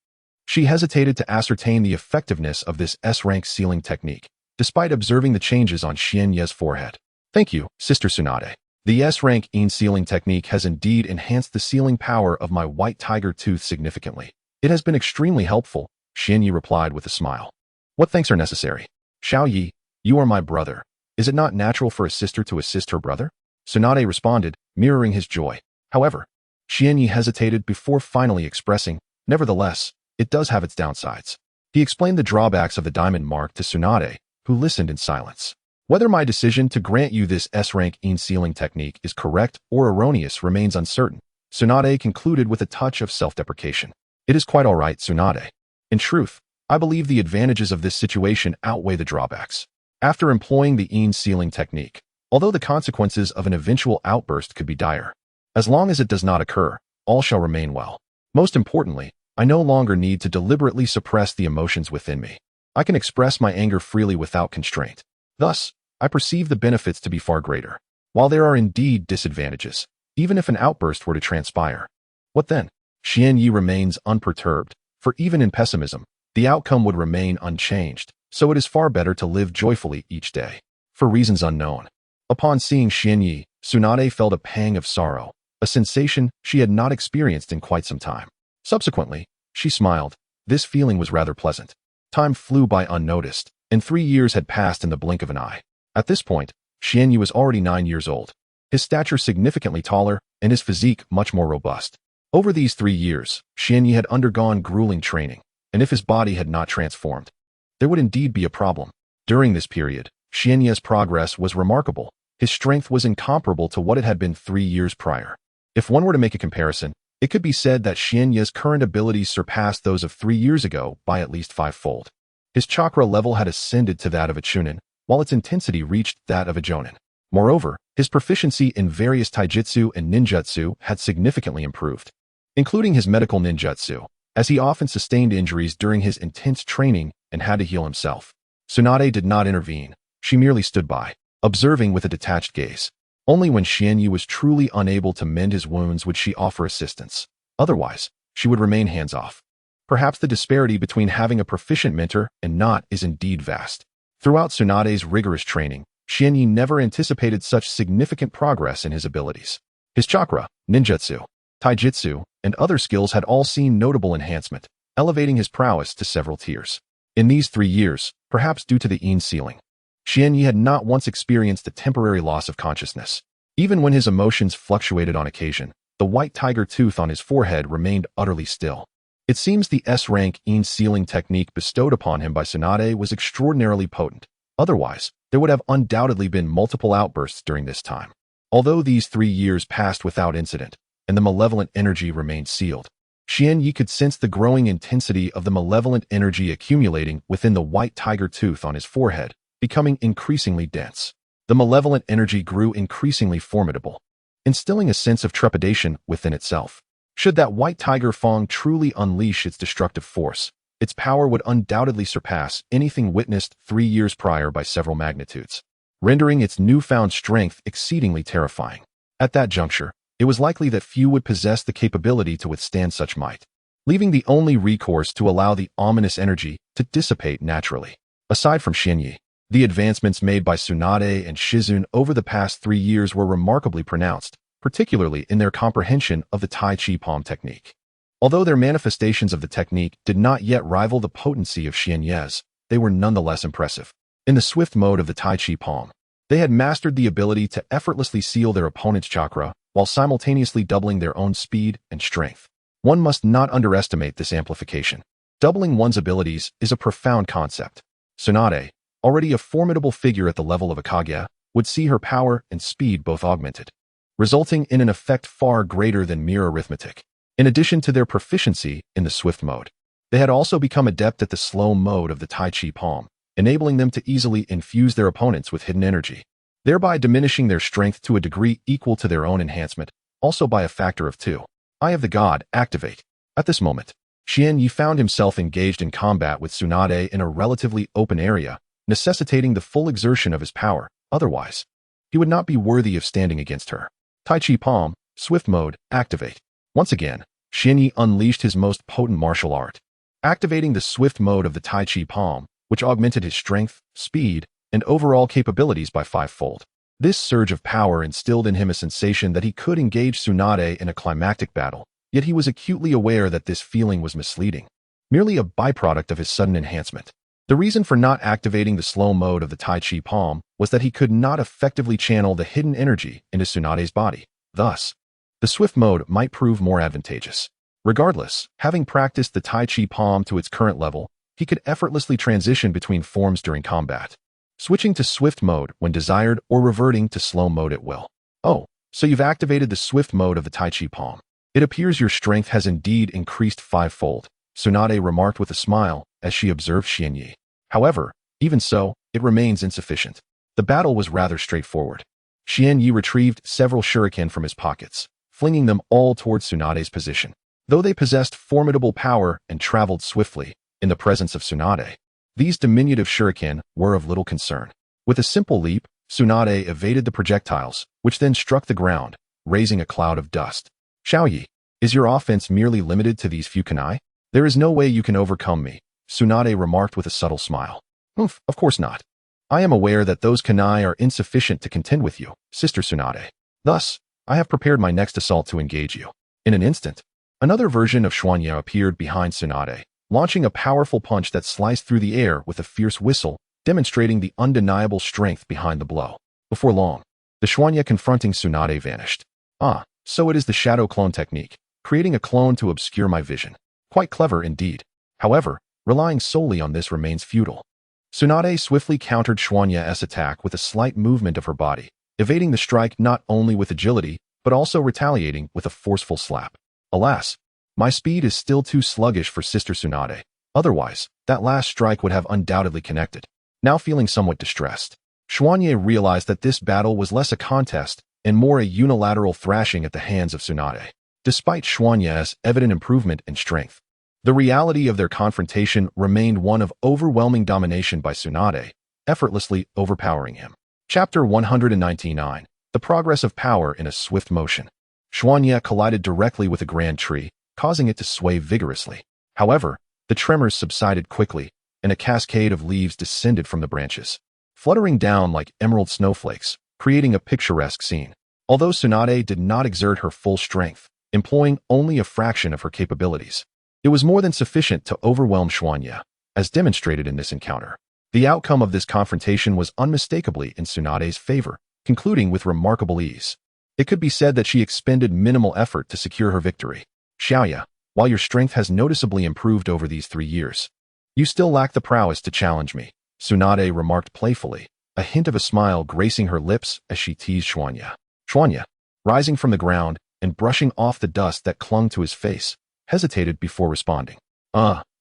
She hesitated to ascertain the effectiveness of this S-rank sealing technique, despite observing the changes on Xian Ye's forehead. Thank you, Sister Tsunade. The S-rank Yin sealing technique has indeed enhanced the sealing power of my white tiger tooth significantly. It has been extremely helpful, Xian Yi replied with a smile. What thanks are necessary? Xiaoyi, you are my brother. Is it not natural for a sister to assist her brother? Tsunade responded, mirroring his joy. However, Xian Yi hesitated before finally expressing, nevertheless, it does have its downsides. He explained the drawbacks of the diamond mark to Tsunade, who listened in silence. Whether my decision to grant you this S-rank Yin sealing technique is correct or erroneous remains uncertain, Tsunade concluded with a touch of self-deprecation. It is quite all right, Tsunade. In truth, I believe the advantages of this situation outweigh the drawbacks. After employing the Yin sealing technique, although the consequences of an eventual outburst could be dire, as long as it does not occur, all shall remain well. Most importantly, I no longer need to deliberately suppress the emotions within me. I can express my anger freely without constraint. Thus, I perceive the benefits to be far greater. While there are indeed disadvantages, even if an outburst were to transpire, what then? Xian Yi remains unperturbed, for even in pessimism, the outcome would remain unchanged, so it is far better to live joyfully each day. For reasons unknown. Upon seeing Xian Yi, Tsunade felt a pang of sorrow, a sensation she had not experienced in quite some time. Subsequently, she smiled. This feeling was rather pleasant. Time flew by unnoticed, and 3 years had passed in the blink of an eye. At this point, Xian Yi was already 9 years old, his stature significantly taller, and his physique much more robust. Over these 3 years, Xian Yi had undergone grueling training, and if his body had not transformed, there would indeed be a problem. During this period, Xian Yi's progress was remarkable. His strength was incomparable to what it had been 3 years prior. If one were to make a comparison, it could be said that Xian Yi's current abilities surpassed those of 3 years ago by at least 5-fold. His chakra level had ascended to that of a chunin, while its intensity reached that of a jonin. Moreover, his proficiency in various taijutsu and ninjutsu had significantly improved, including his medical ninjutsu, as he often sustained injuries during his intense training and had to heal himself. Tsunade did not intervene. She merely stood by, observing with a detached gaze. Only when Xian Yi was truly unable to mend his wounds would she offer assistance. Otherwise, she would remain hands-off. Perhaps the disparity between having a proficient mentor and not is indeed vast. Throughout Tsunade's rigorous training, Xian Yi never anticipated such significant progress in his abilities. His chakra, ninjutsu, taijutsu, and other skills had all seen notable enhancement, elevating his prowess to several tiers. In these 3 years, perhaps due to the Yin sealing, Xian Yi had not once experienced a temporary loss of consciousness. Even when his emotions fluctuated on occasion, the white tiger tooth on his forehead remained utterly still. It seems the S-rank Yin sealing technique bestowed upon him by Tsunade was extraordinarily potent. Otherwise, there would have undoubtedly been multiple outbursts during this time. Although these 3 years passed without incident, and the malevolent energy remained sealed, Xian Yi could sense the growing intensity of the malevolent energy accumulating within the white tiger tooth on his forehead, becoming increasingly dense. The malevolent energy grew increasingly formidable, instilling a sense of trepidation within itself. Should that white tiger fang truly unleash its destructive force, its power would undoubtedly surpass anything witnessed 3 years prior by several magnitudes, rendering its newfound strength exceedingly terrifying. At that juncture, it was likely that few would possess the capability to withstand such might, leaving the only recourse to allow the ominous energy to dissipate naturally. Aside from Xian Yi, the advancements made by Tsunade and Shizun over the past 3 years were remarkably pronounced, particularly in their comprehension of the Tai Chi Palm technique. Although their manifestations of the technique did not yet rival the potency of Xian Yi's, they were nonetheless impressive. In the swift mode of the Tai Chi Palm, they had mastered the ability to effortlessly seal their opponent's chakra while simultaneously doubling their own speed and strength. One must not underestimate this amplification. Doubling one's abilities is a profound concept. Tsunade, already a formidable figure at the level of a Kage, would see her power and speed both augmented, resulting in an effect far greater than mere arithmetic. In addition to their proficiency in the swift mode, they had also become adept at the slow mode of the Tai Chi Palm, enabling them to easily infuse their opponents with hidden energy. thereby diminishing their strength to a degree equal to their own enhancement, also by a factor of 2. Eye of the God, activate. At this moment, Xianyi found himself engaged in combat with Tsunade in a relatively open area, necessitating the full exertion of his power. Otherwise, he would not be worthy of standing against her. Tai Chi Palm, swift mode, activate. Once again, Xianyi unleashed his most potent martial art, activating the swift mode of the Tai Chi Palm, which augmented his strength, speed, and overall capabilities by 5-fold. This surge of power instilled in him a sensation that he could engage Tsunade in a climactic battle, yet he was acutely aware that this feeling was misleading, merely a byproduct of his sudden enhancement. The reason for not activating the slow mode of the Tai Chi Palm was that he could not effectively channel the hidden energy into Tsunade's body. Thus, the swift mode might prove more advantageous. Regardless, having practiced the Tai Chi Palm to its current level, he could effortlessly transition between forms during combat, switching to swift mode when desired or reverting to slow mode at will. Oh, so you've activated the swift mode of the Tai Chi Palm. It appears your strength has indeed increased 5-fold, Tsunade remarked with a smile as she observed Xianyi. However, even so, it remains insufficient. The battle was rather straightforward. Xianyi retrieved several shuriken from his pockets, flinging them all towards Tsunade's position. Though they possessed formidable power and traveled swiftly, in the presence of Tsunade, these diminutive shuriken were of little concern. With a simple leap, Tsunade evaded the projectiles, which then struck the ground, raising a cloud of dust. Xiaoyi, is your offense merely limited to these few kunai? There is no way you can overcome me, Tsunade remarked with a subtle smile. Of course not. I am aware that those kunai are insufficient to contend with you, Sister Tsunade. Thus, I have prepared my next assault to engage you. In an instant, another version of Xuanya appeared behind Tsunade, launching a powerful punch that sliced through the air with a fierce whistle, demonstrating the undeniable strength behind the blow. Before long, the Xuanya confronting Tsunade vanished. Ah, so it is the shadow clone technique, creating a clone to obscure my vision. Quite clever indeed. However, relying solely on this remains futile. Tsunade swiftly countered Xuanya's attack with a slight movement of her body, evading the strike not only with agility, but also retaliating with a forceful slap. Alas, my speed is still too sluggish for Sister Tsunade. Otherwise, that last strike would have undoubtedly connected. Now feeling somewhat distressed, Xuanya realized that this battle was less a contest and more a unilateral thrashing at the hands of Tsunade. Despite Xuanya's evident improvement in strength, the reality of their confrontation remained one of overwhelming domination by Tsunade, effortlessly overpowering him. Chapter 199. The Progress of Power in a Swift Motion. Xuanya collided directly with a grand tree, causing it to sway vigorously. However, the tremors subsided quickly, and a cascade of leaves descended from the branches, fluttering down like emerald snowflakes, creating a picturesque scene. Although Tsunade did not exert her full strength, employing only a fraction of her capabilities, it was more than sufficient to overwhelm Xuanya, as demonstrated in this encounter. The outcome of this confrontation was unmistakably in Tsunade's favor, concluding with remarkable ease. It could be said that she expended minimal effort to secure her victory. Xiaoya, while your strength has noticeably improved over these 3 years, you still lack the prowess to challenge me, Tsunade remarked playfully, a hint of a smile gracing her lips as she teased Xuanya. Xuanya, rising from the ground and brushing off the dust that clung to his face, hesitated before responding.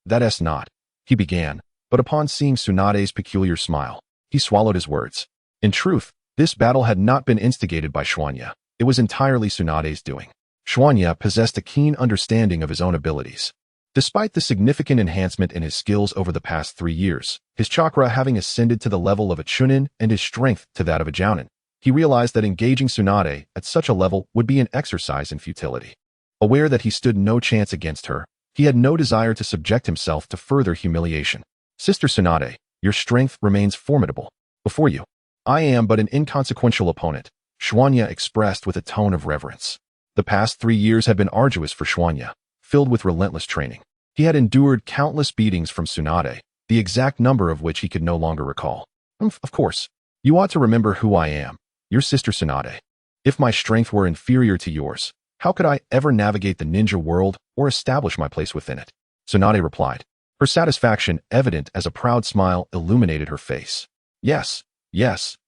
That's not, he began, but upon seeing Tsunade's peculiar smile, he swallowed his words. In truth, this battle had not been instigated by Xuanya. It was entirely Tsunade's doing. Xuanya possessed a keen understanding of his own abilities. Despite the significant enhancement in his skills over the past 3 years, his chakra having ascended to the level of a chunin and his strength to that of a jounin, he realized that engaging Tsunade at such a level would be an exercise in futility. Aware that he stood no chance against her, he had no desire to subject himself to further humiliation. Sister Tsunade, your strength remains formidable. Before you, I am but an inconsequential opponent, Xuanya expressed with a tone of reverence. The past 3 years had been arduous for Xuanya, filled with relentless training. He had endured countless beatings from Tsunade, the exact number of which he could no longer recall. Of course, you ought to remember who I am, your Sister Tsunade. If my strength were inferior to yours, how could I ever navigate the ninja world or establish my place within it? Tsunade replied, her satisfaction evident as a proud smile illuminated her face. Yes,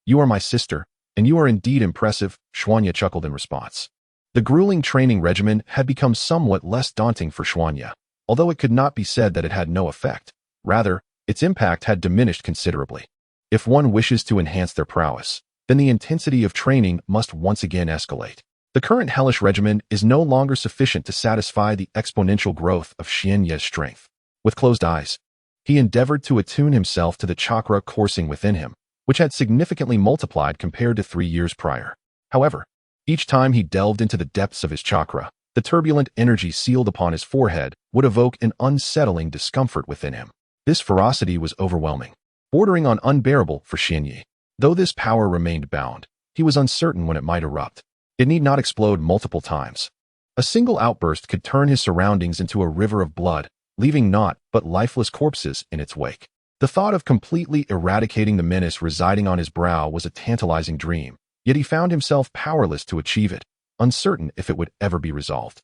you are my sister, and you are indeed impressive, Xuanya chuckled in response. The grueling training regimen had become somewhat less daunting for Xuanya, although it could not be said that it had no effect. Rather, its impact had diminished considerably. If one wishes to enhance their prowess, then the intensity of training must once again escalate. The current hellish regimen is no longer sufficient to satisfy the exponential growth of Xianye's strength. With closed eyes, he endeavored to attune himself to the chakra coursing within him, which had significantly multiplied compared to 3 years prior. However, each time he delved into the depths of his chakra, the turbulent energy sealed upon his forehead would evoke an unsettling discomfort within him. This ferocity was overwhelming, bordering on unbearable for Xianye. Though this power remained bound, he was uncertain when it might erupt. It need not explode multiple times. A single outburst could turn his surroundings into a river of blood, leaving naught but lifeless corpses in its wake. The thought of completely eradicating the menace residing on his brow was a tantalizing dream, yet he found himself powerless to achieve it, uncertain if it would ever be resolved.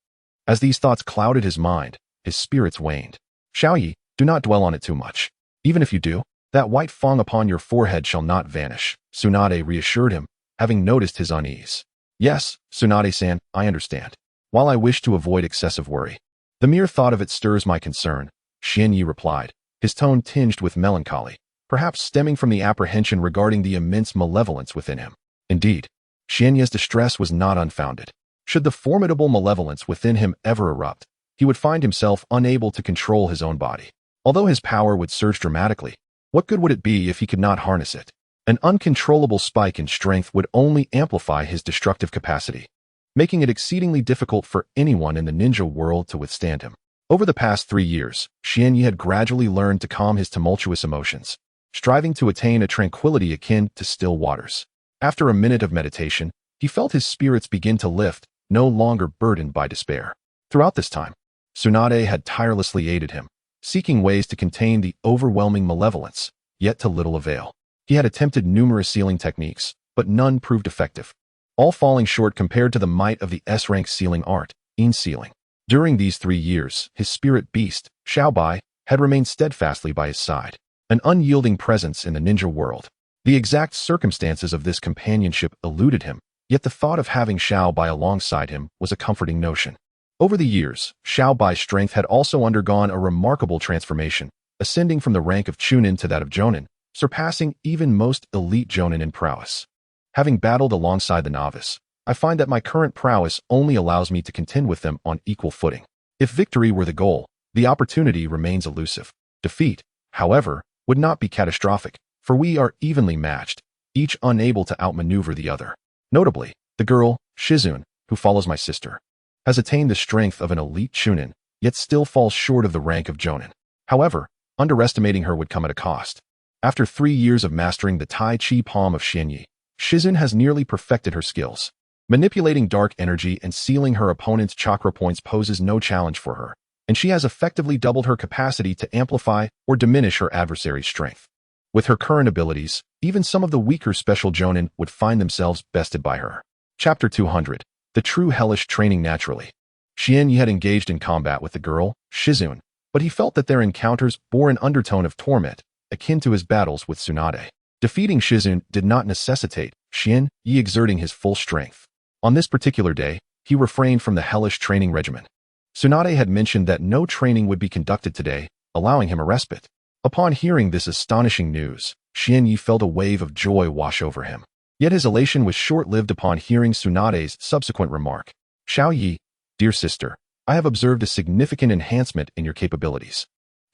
As these thoughts clouded his mind, his spirits waned. Xiaoyi, do not dwell on it too much. Even if you do, that white fong upon your forehead shall not vanish, Tsunade reassured him, having noticed his unease. Yes, Tsunade-san, I understand. While I wish to avoid excessive worry, the mere thought of it stirs my concern, Xianye replied, his tone tinged with melancholy, perhaps stemming from the apprehension regarding the immense malevolence within him. Indeed, Xianye's distress was not unfounded. Should the formidable malevolence within him ever erupt, he would find himself unable to control his own body. Although his power would surge dramatically, what good would it be if he could not harness it? An uncontrollable spike in strength would only amplify his destructive capacity, making it exceedingly difficult for anyone in the ninja world to withstand him. Over the past 3 years, Xianye had gradually learned to calm his tumultuous emotions, striving to attain a tranquility akin to still waters. After a minute of meditation, he felt his spirits begin to lift, no longer burdened by despair. Throughout this time, Tsunade had tirelessly aided him, seeking ways to contain the overwhelming malevolence, yet to little avail. He had attempted numerous sealing techniques, but none proved effective, all falling short compared to the might of the S-rank sealing art, in sealing. During these 3 years, his spirit beast, Xiaobai, had remained steadfastly by his side, an unyielding presence in the ninja world. The exact circumstances of this companionship eluded him, yet the thought of having Xiaobai alongside him was a comforting notion. Over the years, Xiaobai's strength had also undergone a remarkable transformation, ascending from the rank of Chunin to that of Jonin, surpassing even most elite Jonin in prowess. Having battled alongside the novice, I find that my current prowess only allows me to contend with them on equal footing. If victory were the goal, the opportunity remains elusive. Defeat, however, would not be catastrophic, for we are evenly matched, each unable to outmaneuver the other. Notably, the girl, Shizune, who follows my sister, has attained the strength of an elite Chunin, yet still falls short of the rank of Jonin. However, underestimating her would come at a cost. After 3 years of mastering the Tai Chi palm of Xianye, Shizune has nearly perfected her skills. Manipulating dark energy and sealing her opponent's chakra points poses no challenge for her, and she has effectively doubled her capacity to amplify or diminish her adversary's strength. With her current abilities, even some of the weaker special Jonin would find themselves bested by her. Chapter 200. The True Hellish Training Naturally. Xianye had engaged in combat with the girl, Shizune, but he felt that their encounters bore an undertone of torment, akin to his battles with Tsunade. Defeating Shizune did not necessitate Xianye exerting his full strength. On this particular day, he refrained from the hellish training regimen. Tsunade had mentioned that no training would be conducted today, allowing him a respite. Upon hearing this astonishing news, Xianye felt a wave of joy wash over him. Yet his elation was short-lived upon hearing Tsunade's subsequent remark. Xiaoyi, dear sister, I have observed a significant enhancement in your capabilities.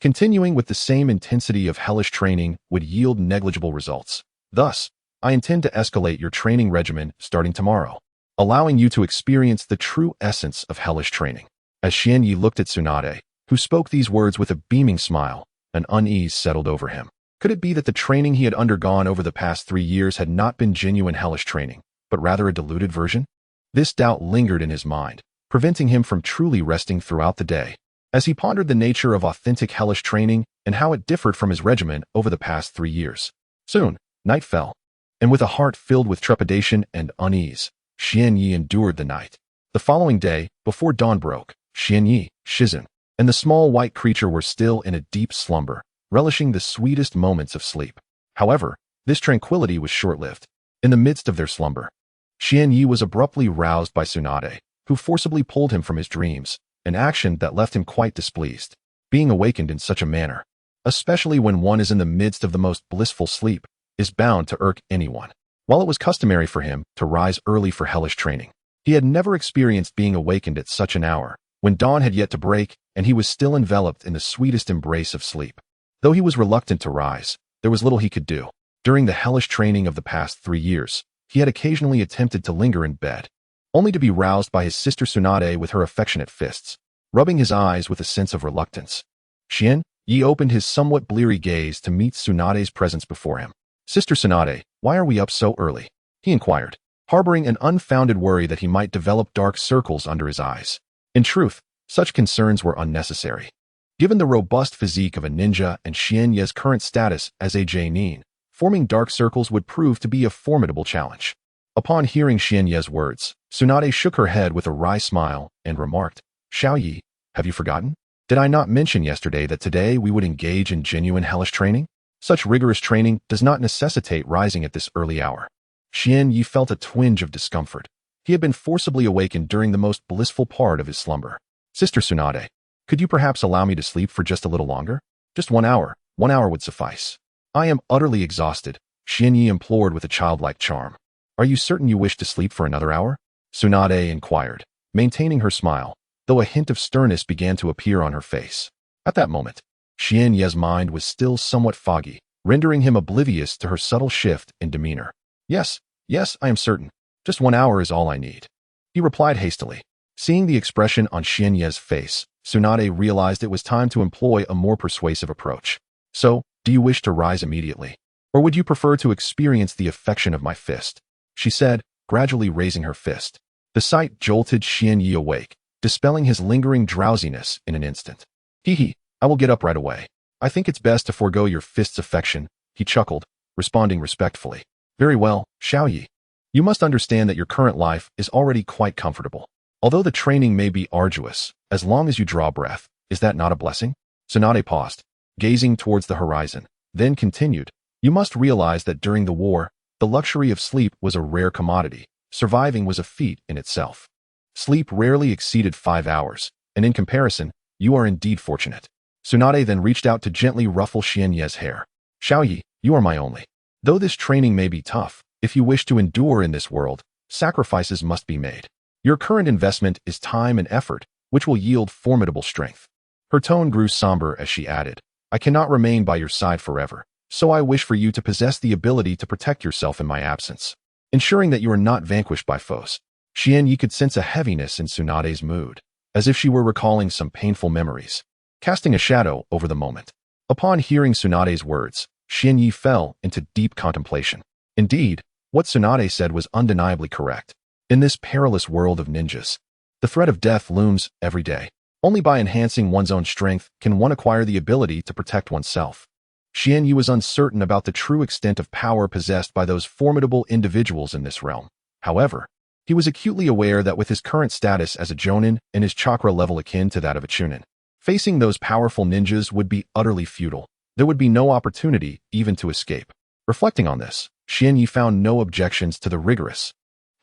Continuing with the same intensity of hellish training would yield negligible results. Thus, I intend to escalate your training regimen starting tomorrow, allowing you to experience the true essence of hellish training. As Xianye looked at Tsunade, who spoke these words with a beaming smile, an unease settled over him. Could it be that the training he had undergone over the past 3 years had not been genuine hellish training, but rather a diluted version? This doubt lingered in his mind, preventing him from truly resting throughout the day. As he pondered the nature of authentic hellish training and how it differed from his regimen over the past 3 years. Soon, night fell, and with a heart filled with trepidation and unease, Xianye endured the night. The following day, before dawn broke, Xianye, Shizune, and the small white creature were still in a deep slumber, relishing the sweetest moments of sleep. However, this tranquility was short-lived. In the midst of their slumber, Xianye was abruptly roused by Tsunade, who forcibly pulled him from his dreams, an action that left him quite displeased. Being awakened in such a manner, especially when one is in the midst of the most blissful sleep, is bound to irk anyone. While it was customary for him to rise early for hellish training, he had never experienced being awakened at such an hour, when dawn had yet to break and he was still enveloped in the sweetest embrace of sleep. Though he was reluctant to rise, there was little he could do. During the hellish training of the past 3 years, he had occasionally attempted to linger in bed, only to be roused by his sister Tsunade with her affectionate fists, rubbing his eyes with a sense of reluctance. Xian Yi opened his somewhat bleary gaze to meet Tsunade's presence before him. Sister Tsunade, why are we up so early? He inquired, harboring an unfounded worry that he might develop dark circles under his eyes. In truth, such concerns were unnecessary. Given the robust physique of a ninja and Xian Yi's current status as a genin, forming dark circles would prove to be a formidable challenge. Upon hearing Xian Yi's words, Tsunade shook her head with a wry smile and remarked, Xiao Yi, have you forgotten? Did I not mention yesterday that today we would engage in genuine hellish training? Such rigorous training does not necessitate rising at this early hour. Xian Yi felt a twinge of discomfort. He had been forcibly awakened during the most blissful part of his slumber. Sister Tsunade, could you perhaps allow me to sleep for just a little longer? Just 1 hour. 1 hour would suffice. I am utterly exhausted, Xian Yi implored with a childlike charm. Are you certain you wish to sleep for another hour? Tsunade inquired, maintaining her smile, though a hint of sternness began to appear on her face. At that moment, Xian Yi's mind was still somewhat foggy, rendering him oblivious to her subtle shift in demeanor. Yes, I am certain. Just 1 hour is all I need. He replied hastily. Seeing the expression on Xian Yi's face, Tsunade realized it was time to employ a more persuasive approach. So, do you wish to rise immediately? Or would you prefer to experience the affection of my fist? She said, gradually raising her fist. The sight jolted Xian Yi awake, dispelling his lingering drowsiness in an instant. Hee, I will get up right away. I think it's best to forego your fist's affection, he chuckled, responding respectfully. Very well, Xiao Yi. You must understand that your current life is already quite comfortable. Although the training may be arduous, as long as you draw breath, is that not a blessing? Tsunade paused, gazing towards the horizon, then continued. You must realize that during the war, the luxury of sleep was a rare commodity. Surviving was a feat in itself. Sleep rarely exceeded 5 hours, and in comparison, you are indeed fortunate. Tsunade then reached out to gently ruffle Xian Yi's hair. Xiao Yi, you are my only. Though this training may be tough, if you wish to endure in this world, sacrifices must be made. Your current investment is time and effort, which will yield formidable strength. Her tone grew somber as she added, I cannot remain by your side forever, so I wish for you to possess the ability to protect yourself in my absence, ensuring that you are not vanquished by foes. Xian Yi could sense a heaviness in Tsunade's mood, as if she were recalling some painful memories, casting a shadow over the moment. Upon hearing Tsunade's words, Xian Yi fell into deep contemplation. Indeed, what Tsunade said was undeniably correct. In this perilous world of ninjas, the threat of death looms every day. Only by enhancing one's own strength can one acquire the ability to protect oneself. Xian Yi was uncertain about the true extent of power possessed by those formidable individuals in this realm. However, he was acutely aware that with his current status as a jonin and his chakra level akin to that of a chunin, facing those powerful ninjas would be utterly futile. There would be no opportunity even to escape. Reflecting on this, Xian Yi found no objections to the rigorous,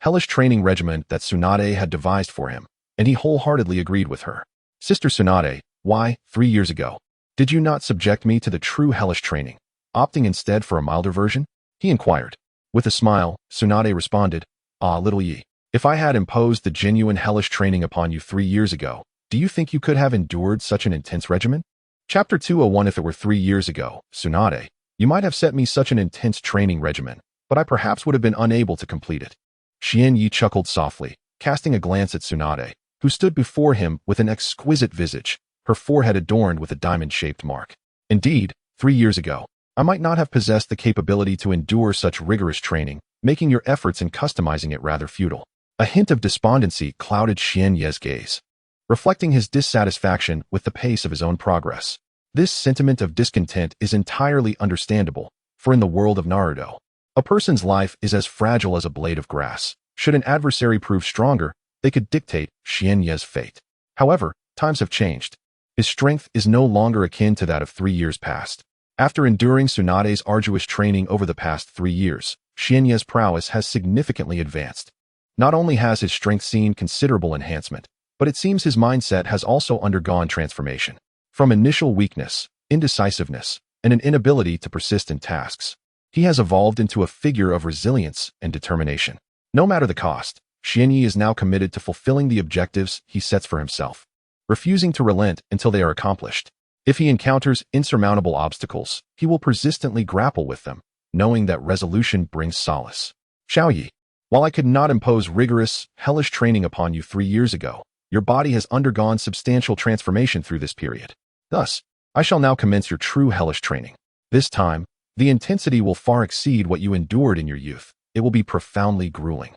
hellish training regimen that Tsunade had devised for him, and he wholeheartedly agreed with her. Sister Tsunade, why, 3 years ago, did you not subject me to the true hellish training, opting instead for a milder version? He inquired. With a smile, Tsunade responded, Ah, little Yi, if I had imposed the genuine hellish training upon you 3 years ago, do you think you could have endured such an intense regimen? Chapter 201. If it were 3 years ago, Tsunade, you might have set me such an intense training regimen, but I perhaps would have been unable to complete it. Xian Yi chuckled softly, casting a glance at Tsunade, who stood before him with an exquisite visage, her forehead adorned with a diamond-shaped mark. Indeed, 3 years ago, I might not have possessed the capability to endure such rigorous training, making your efforts in customizing it rather futile. A hint of despondency clouded Xian Yi's gaze, reflecting his dissatisfaction with the pace of his own progress. This sentiment of discontent is entirely understandable, for in the world of Naruto, a person's life is as fragile as a blade of grass. Should an adversary prove stronger, they could dictate Xian Yi's fate. However, times have changed. His strength is no longer akin to that of 3 years past. After enduring Tsunade's arduous training over the past 3 years, Xian Yi's prowess has significantly advanced. Not only has his strength seen considerable enhancement, but it seems his mindset has also undergone transformation. From initial weakness, indecisiveness, and an inability to persist in tasks, He has evolved into a figure of resilience and determination. No matter the cost, Xianyi is now committed to fulfilling the objectives he sets for himself, refusing to relent until they are accomplished. If he encounters insurmountable obstacles, he will persistently grapple with them, knowing that resolution brings solace. Xiaoyi, while I could not impose rigorous, hellish training upon you 3 years ago, your body has undergone substantial transformation through this period. Thus, I shall now commence your true hellish training. This time, the intensity will far exceed what you endured in your youth. It will be profoundly grueling,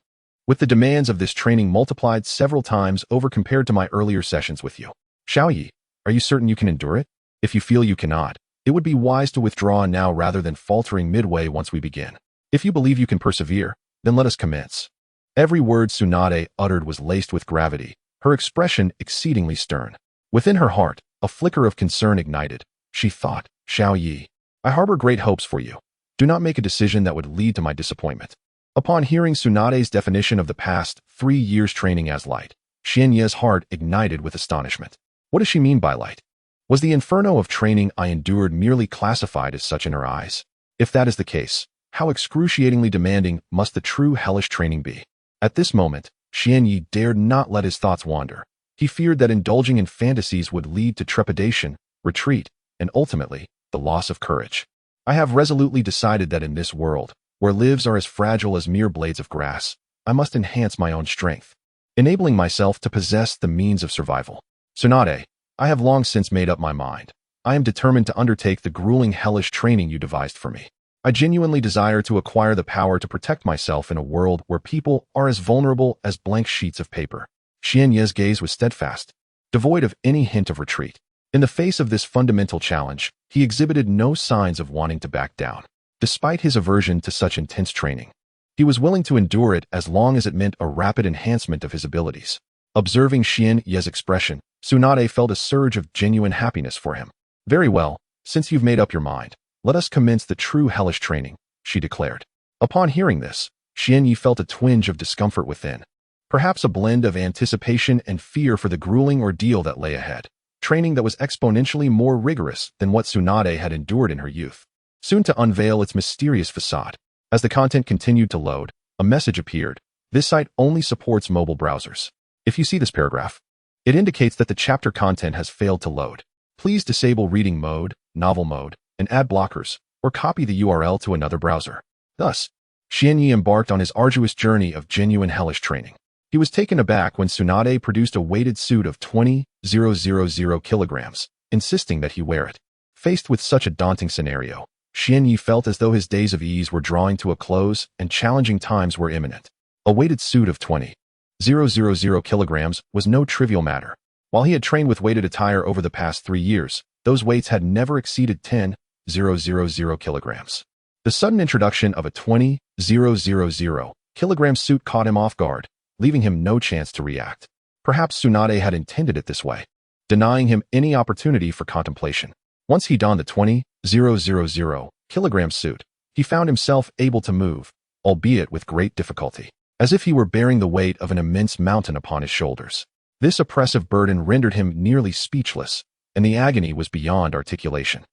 with the demands of this training multiplied several times over compared to my earlier sessions with you. Xiaoyi, are you certain you can endure it? If you feel you cannot, it would be wise to withdraw now rather than faltering midway once we begin. If you believe you can persevere, then let us commence. Every word Tsunade uttered was laced with gravity, her expression exceedingly stern. Within her heart, a flicker of concern ignited. She thought, Xiaoyi, I harbor great hopes for you. Do not make a decision that would lead to my disappointment. Upon hearing Tsunade's definition of the past 3 years training as light, Xianye's heart ignited with astonishment. What does she mean by light? Was the inferno of training I endured merely classified as such in her eyes? If that is the case, how excruciatingly demanding must the true hellish training be? At this moment, Xianyi dared not let his thoughts wander. He feared that indulging in fantasies would lead to trepidation, retreat, and ultimately, the loss of courage. I have resolutely decided that in this world, where lives are as fragile as mere blades of grass, I must enhance my own strength, enabling myself to possess the means of survival. Tsunade, I have long since made up my mind. I am determined to undertake the grueling hellish training you devised for me. I genuinely desire to acquire the power to protect myself in a world where people are as vulnerable as blank sheets of paper. Xianye's gaze was steadfast, devoid of any hint of retreat. In the face of this fundamental challenge, he exhibited no signs of wanting to back down. Despite his aversion to such intense training, he was willing to endure it as long as it meant a rapid enhancement of his abilities. Observing Xianye's expression, Tsunade felt a surge of genuine happiness for him. Very well, since you've made up your mind, let us commence the true hellish training, she declared. Upon hearing this, Xianyi felt a twinge of discomfort within, perhaps a blend of anticipation and fear for the grueling ordeal that lay ahead, training that was exponentially more rigorous than what Tsunade had endured in her youth, soon to unveil its mysterious facade. As the content continued to load, a message appeared. This site only supports mobile browsers. If you see this paragraph, it indicates that the chapter content has failed to load. Please disable reading mode, novel mode, and ad blockers, or copy the URL to another browser. Thus, Xianyi embarked on his arduous journey of genuine hellish training. He was taken aback when Tsunade produced a weighted suit of 20,000 kilograms, insisting that he wear it. Faced with such a daunting scenario, Xianyi felt as though his days of ease were drawing to a close and challenging times were imminent. A weighted suit of 20,000 kilograms was no trivial matter. While he had trained with weighted attire over the past 3 years, those weights had never exceeded 10,000 kilograms. The sudden introduction of a 20,000 kilogram suit caught him off guard, leaving him no chance to react. Perhaps Tsunade had intended it this way, denying him any opportunity for contemplation. Once he donned the 20,000 kilogram suit, he found himself able to move, albeit with great difficulty, as if he were bearing the weight of an immense mountain upon his shoulders. This oppressive burden rendered him nearly speechless, and the agony was beyond articulation.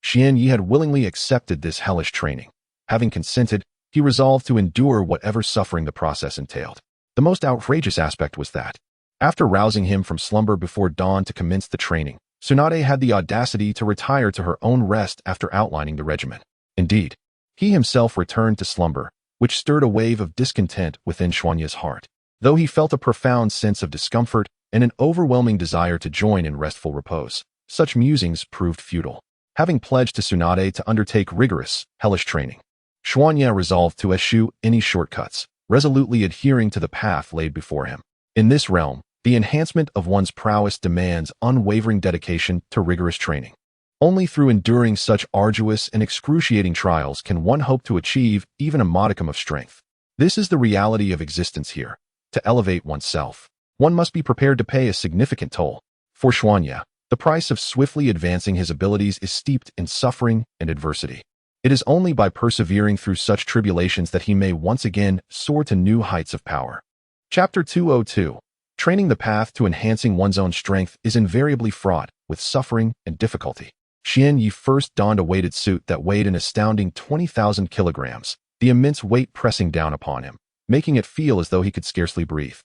Xianyi had willingly accepted this hellish training. Having consented, he resolved to endure whatever suffering the process entailed. The most outrageous aspect was that, after rousing him from slumber before dawn to commence the training, Tsunade had the audacity to retire to her own rest after outlining the regimen. Indeed, he himself returned to slumber, which stirred a wave of discontent within Xuanye's heart. Though he felt a profound sense of discomfort and an overwhelming desire to join in restful repose, such musings proved futile. Having pledged to Tsunade to undertake rigorous, hellish training, Xuanye resolved to eschew any shortcuts, resolutely adhering to the path laid before him. In this realm, the enhancement of one's prowess demands unwavering dedication to rigorous training. Only through enduring such arduous and excruciating trials can one hope to achieve even a modicum of strength. This is the reality of existence here. To elevate oneself, one must be prepared to pay a significant toll. For Xuanye, the price of swiftly advancing his abilities is steeped in suffering and adversity. It is only by persevering through such tribulations that he may once again soar to new heights of power. Chapter 202. Training the path to enhancing one's own strength is invariably fraught with suffering and difficulty. Xian Yi first donned a weighted suit that weighed an astounding 20,000 kilograms, the immense weight pressing down upon him, making it feel as though he could scarcely breathe.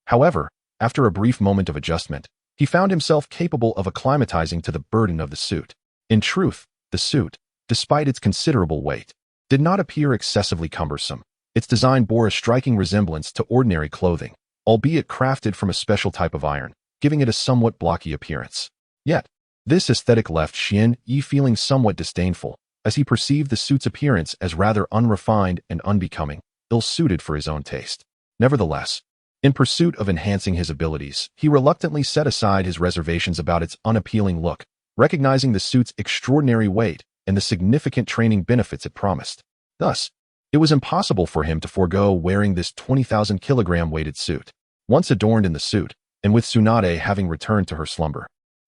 However, after a brief moment of adjustment, he found himself capable of acclimatizing to the burden of the suit. In truth, the suit, despite its considerable weight, did not appear excessively cumbersome. Its design bore a striking resemblance to ordinary clothing, albeit crafted from a special type of iron, giving it a somewhat blocky appearance. Yet, this aesthetic left Xian Yi feeling somewhat disdainful, as he perceived the suit's appearance as rather unrefined and unbecoming, ill-suited for his own taste. Nevertheless, in pursuit of enhancing his abilities, he reluctantly set aside his reservations about its unappealing look, recognizing the suit's extraordinary weight and the significant training benefits it promised. Thus, it was impossible for him to forego wearing this 20,000 kilogram weighted suit. Once adorned in the suit, and with Tsunade having returned to her slumber,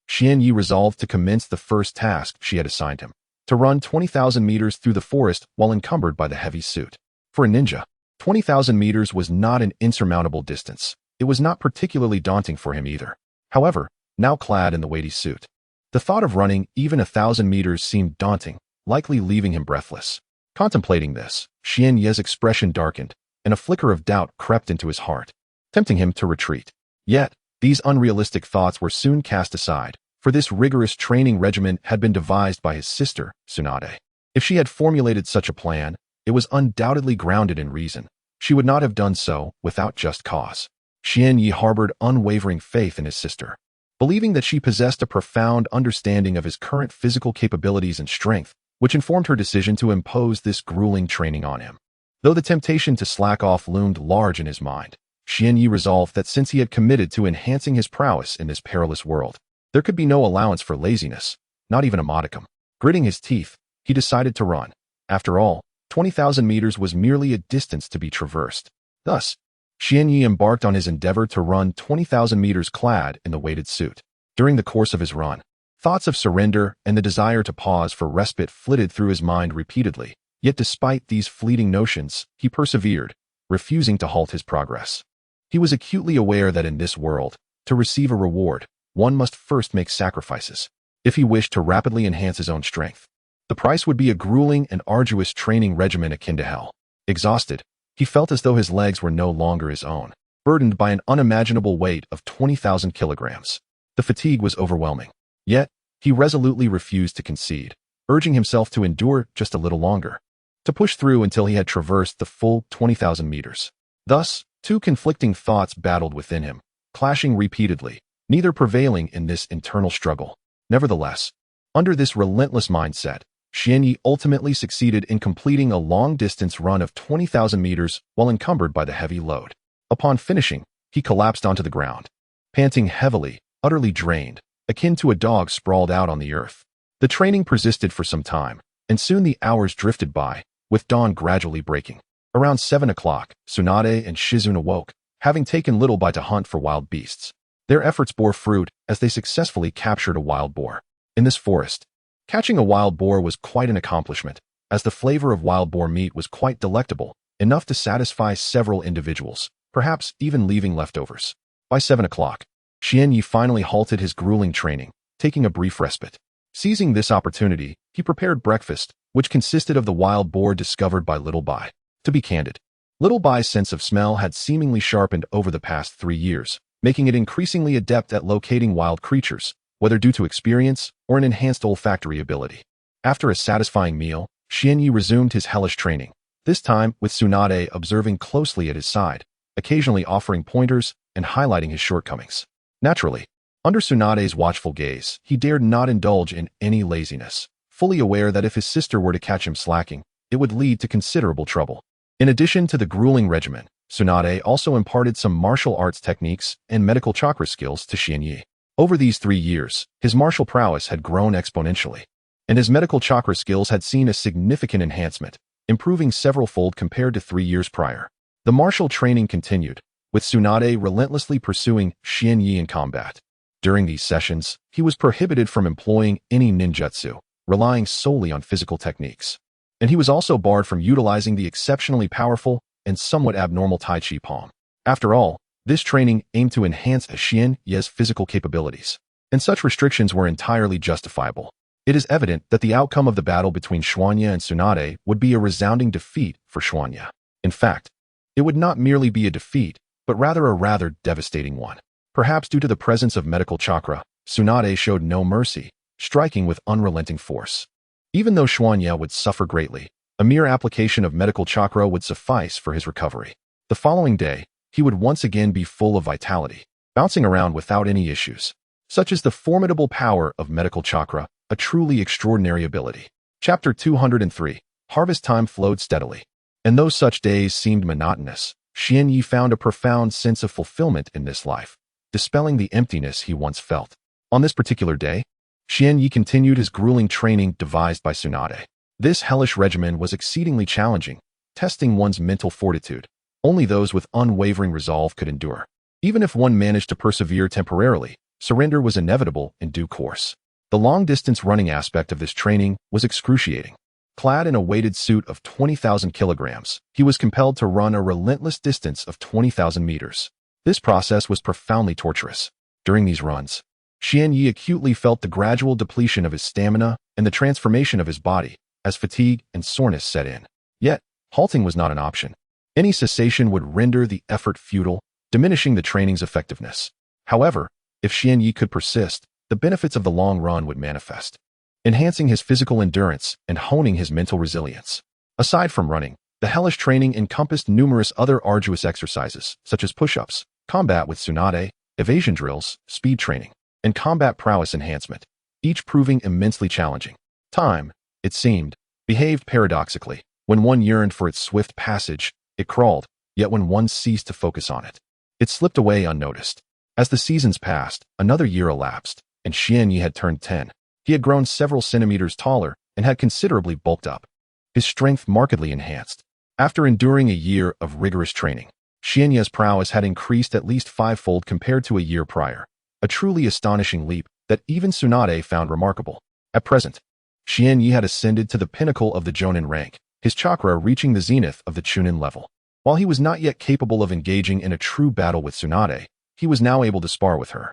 Xian Yi resolved to commence the first task she had assigned him, to run 20,000 meters through the forest while encumbered by the heavy suit. For a ninja, 20,000 meters was not an insurmountable distance. It was not particularly daunting for him either. However, now clad in the weighty suit, the thought of running even 1,000 meters seemed daunting, likely leaving him breathless. Contemplating this, Xian Yi's expression darkened, and a flicker of doubt crept into his heart, tempting him to retreat. Yet, these unrealistic thoughts were soon cast aside, for this rigorous training regimen had been devised by his sister, Tsunade. If she had formulated such a plan, it was undoubtedly grounded in reason. She would not have done so without just cause. Xian Yi harbored unwavering faith in his sister, believing that she possessed a profound understanding of his current physical capabilities and strength, which informed her decision to impose this grueling training on him. Though the temptation to slack off loomed large in his mind, Xian Yi resolved that since he had committed to enhancing his prowess in this perilous world, there could be no allowance for laziness, not even a modicum. Gritting his teeth, he decided to run. After all, 20,000 meters was merely a distance to be traversed. Thus, Xian Yi embarked on his endeavor to run 20,000 meters clad in the weighted suit. During the course of his run, thoughts of surrender and the desire to pause for respite flitted through his mind repeatedly. Yet despite these fleeting notions, he persevered, refusing to halt his progress. He was acutely aware that in this world, to receive a reward, one must first make sacrifices, if he wished to rapidly enhance his own strength. The price would be a grueling and arduous training regimen akin to hell. Exhausted, he felt as though his legs were no longer his own, burdened by an unimaginable weight of 20,000 kilograms. The fatigue was overwhelming. Yet, he resolutely refused to concede, urging himself to endure just a little longer, to push through until he had traversed the full 20,000 meters. Thus, two conflicting thoughts battled within him, clashing repeatedly, neither prevailing in this internal struggle. Nevertheless, under this relentless mindset, Xian Yi ultimately succeeded in completing a long-distance run of 20,000 meters while encumbered by the heavy load. Upon finishing, he collapsed onto the ground, panting heavily, utterly drained, akin to a dog sprawled out on the earth. The training persisted for some time, and soon the hours drifted by, with dawn gradually breaking. Around 7 o'clock, Tsunade and Shizune awoke, having taken little by to hunt for wild beasts. Their efforts bore fruit as they successfully captured a wild boar. In this forest, catching a wild boar was quite an accomplishment, as the flavor of wild boar meat was quite delectable, enough to satisfy several individuals, perhaps even leaving leftovers. By 7 o'clock, Xian Yi finally halted his grueling training, taking a brief respite. Seizing this opportunity, he prepared breakfast, which consisted of the wild boar discovered by Little Bai. To be candid, Little Bai's sense of smell had seemingly sharpened over the past 3 years, making it increasingly adept at locating wild creatures, whether due to experience or an enhanced olfactory ability. After a satisfying meal, Xian Yi resumed his hellish training, this time with Tsunade observing closely at his side, occasionally offering pointers and highlighting his shortcomings. Naturally, under Tsunade's watchful gaze, he dared not indulge in any laziness, fully aware that if his sister were to catch him slacking, it would lead to considerable trouble. In addition to the grueling regimen, Tsunade also imparted some martial arts techniques and medical chakra skills to Xian Yi. Over these 3 years, his martial prowess had grown exponentially, and his medical chakra skills had seen a significant enhancement, improving several-fold compared to 3 years prior. The martial training continued, with Tsunade relentlessly pursuing Xian Yi in combat. During these sessions, he was prohibited from employing any ninjutsu, relying solely on physical techniques. And he was also barred from utilizing the exceptionally powerful and somewhat abnormal Tai Chi palm. After all, this training aimed to enhance Xian Yi's physical capabilities, and such restrictions were entirely justifiable. It is evident that the outcome of the battle between Xuanya and Tsunade would be a resounding defeat for Xuanya. In fact, it would not merely be a defeat, but rather a rather devastating one. Perhaps due to the presence of medical chakra, Tsunade showed no mercy, striking with unrelenting force. Even though Xuanya would suffer greatly, a mere application of medical chakra would suffice for his recovery. The following day, he would once again be full of vitality, bouncing around without any issues. Such is the formidable power of medical chakra, a truly extraordinary ability. Chapter 203. Harvest time flowed steadily. And though such days seemed monotonous, Xianyi found a profound sense of fulfillment in this life, dispelling the emptiness he once felt. On this particular day, Xianyi continued his grueling training devised by Tsunade. This hellish regimen was exceedingly challenging, testing one's mental fortitude. Only those with unwavering resolve could endure. Even if one managed to persevere temporarily, surrender was inevitable in due course. The long-distance running aspect of this training was excruciating. Clad in a weighted suit of 20,000 kilograms, he was compelled to run a relentless distance of 20,000 meters. This process was profoundly torturous. During these runs, Xianyi acutely felt the gradual depletion of his stamina and the transformation of his body as fatigue and soreness set in. Yet, halting was not an option. Any cessation would render the effort futile, diminishing the training's effectiveness. However, if Xianyi could persist, the benefits of the long run would manifest, enhancing his physical endurance and honing his mental resilience. Aside from running, the hellish training encompassed numerous other arduous exercises, such as push-ups, combat with Tsunade, evasion drills, speed training, and combat prowess enhancement, each proving immensely challenging. Time, it seemed, behaved paradoxically. When one yearned for its swift passage, it crawled, yet when one ceased to focus on it, it slipped away unnoticed. As the seasons passed, another year elapsed, and Xianyi had turned 10. He had grown several centimeters taller and had considerably bulked up. His strength markedly enhanced. After enduring a year of rigorous training, Xianyi's prowess had increased at least fivefold compared to a year prior, a truly astonishing leap that even Tsunade found remarkable. At present, Xianyi had ascended to the pinnacle of the Jonin rank, his chakra reaching the zenith of the Chunin level. While he was not yet capable of engaging in a true battle with Tsunade, he was now able to spar with her.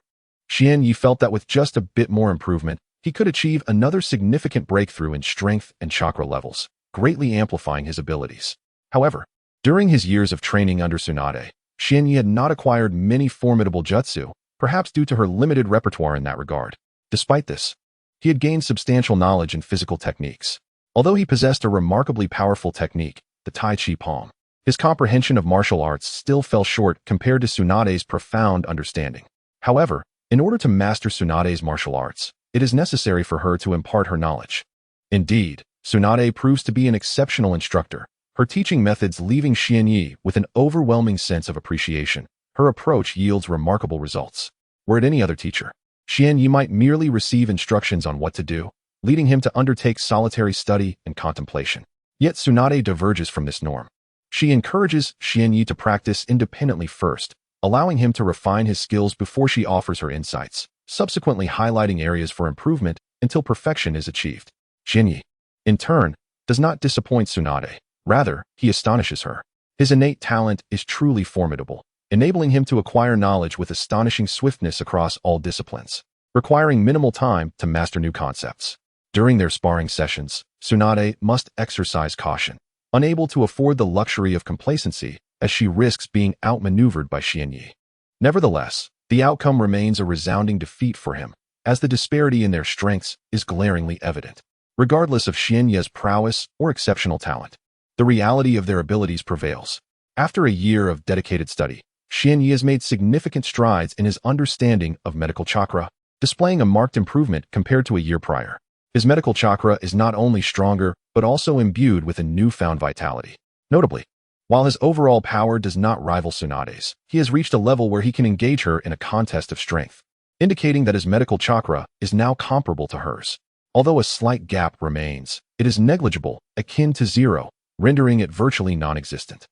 Xianyi felt that with just a bit more improvement, he could achieve another significant breakthrough in strength and chakra levels, greatly amplifying his abilities. However, during his years of training under Tsunade, Xianyi had not acquired many formidable jutsu, perhaps due to her limited repertoire in that regard. Despite this, he had gained substantial knowledge in physical techniques. Although he possessed a remarkably powerful technique, the Tai Chi Palm, his comprehension of martial arts still fell short compared to Tsunade's profound understanding. However, in order to master Tsunade's martial arts, it is necessary for her to impart her knowledge. Indeed, Tsunade proves to be an exceptional instructor, her teaching methods leaving Xianyi with an overwhelming sense of appreciation. Her approach yields remarkable results. Were it any other teacher, Xianyi might merely receive instructions on what to do, leading him to undertake solitary study and contemplation. Yet Tsunade diverges from this norm. She encourages Xianyi to practice independently first, allowing him to refine his skills before she offers her insights, subsequently highlighting areas for improvement until perfection is achieved. Xianyi, in turn, does not disappoint Tsunade. Rather, he astonishes her. His innate talent is truly formidable, enabling him to acquire knowledge with astonishing swiftness across all disciplines, requiring minimal time to master new concepts. During their sparring sessions, Tsunade must exercise caution, unable to afford the luxury of complacency as she risks being outmaneuvered by Xianyi. Nevertheless, the outcome remains a resounding defeat for him, as the disparity in their strengths is glaringly evident. Regardless of Xianyi's prowess or exceptional talent, the reality of their abilities prevails. After a year of dedicated study, Xianyi has made significant strides in his understanding of medical chakra, displaying a marked improvement compared to a year prior. His medical chakra is not only stronger, but also imbued with a newfound vitality. Notably, while his overall power does not rival Tsunade's, he has reached a level where he can engage her in a contest of strength, indicating that his medical chakra is now comparable to hers. Although a slight gap remains, it is negligible, akin to zero, rendering it virtually non-existent.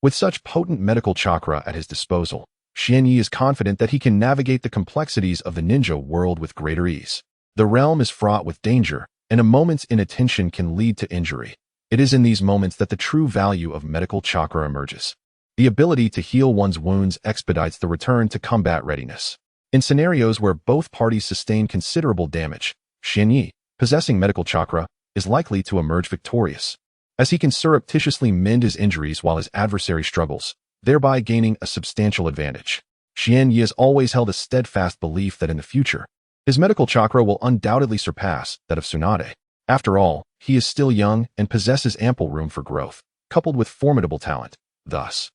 With such potent medical chakra at his disposal, Xianyi is confident that he can navigate the complexities of the ninja world with greater ease. The realm is fraught with danger, and a moment's inattention can lead to injury. It is in these moments that the true value of medical chakra emerges. The ability to heal one's wounds expedites the return to combat readiness. In scenarios where both parties sustain considerable damage, Xianyi, possessing medical chakra, is likely to emerge victorious, as he can surreptitiously mend his injuries while his adversary struggles, thereby gaining a substantial advantage. Xian Yi has always held a steadfast belief that in the future, his medical chakra will undoubtedly surpass that of Tsunade. After all, he is still young and possesses ample room for growth, coupled with formidable talent. Thus,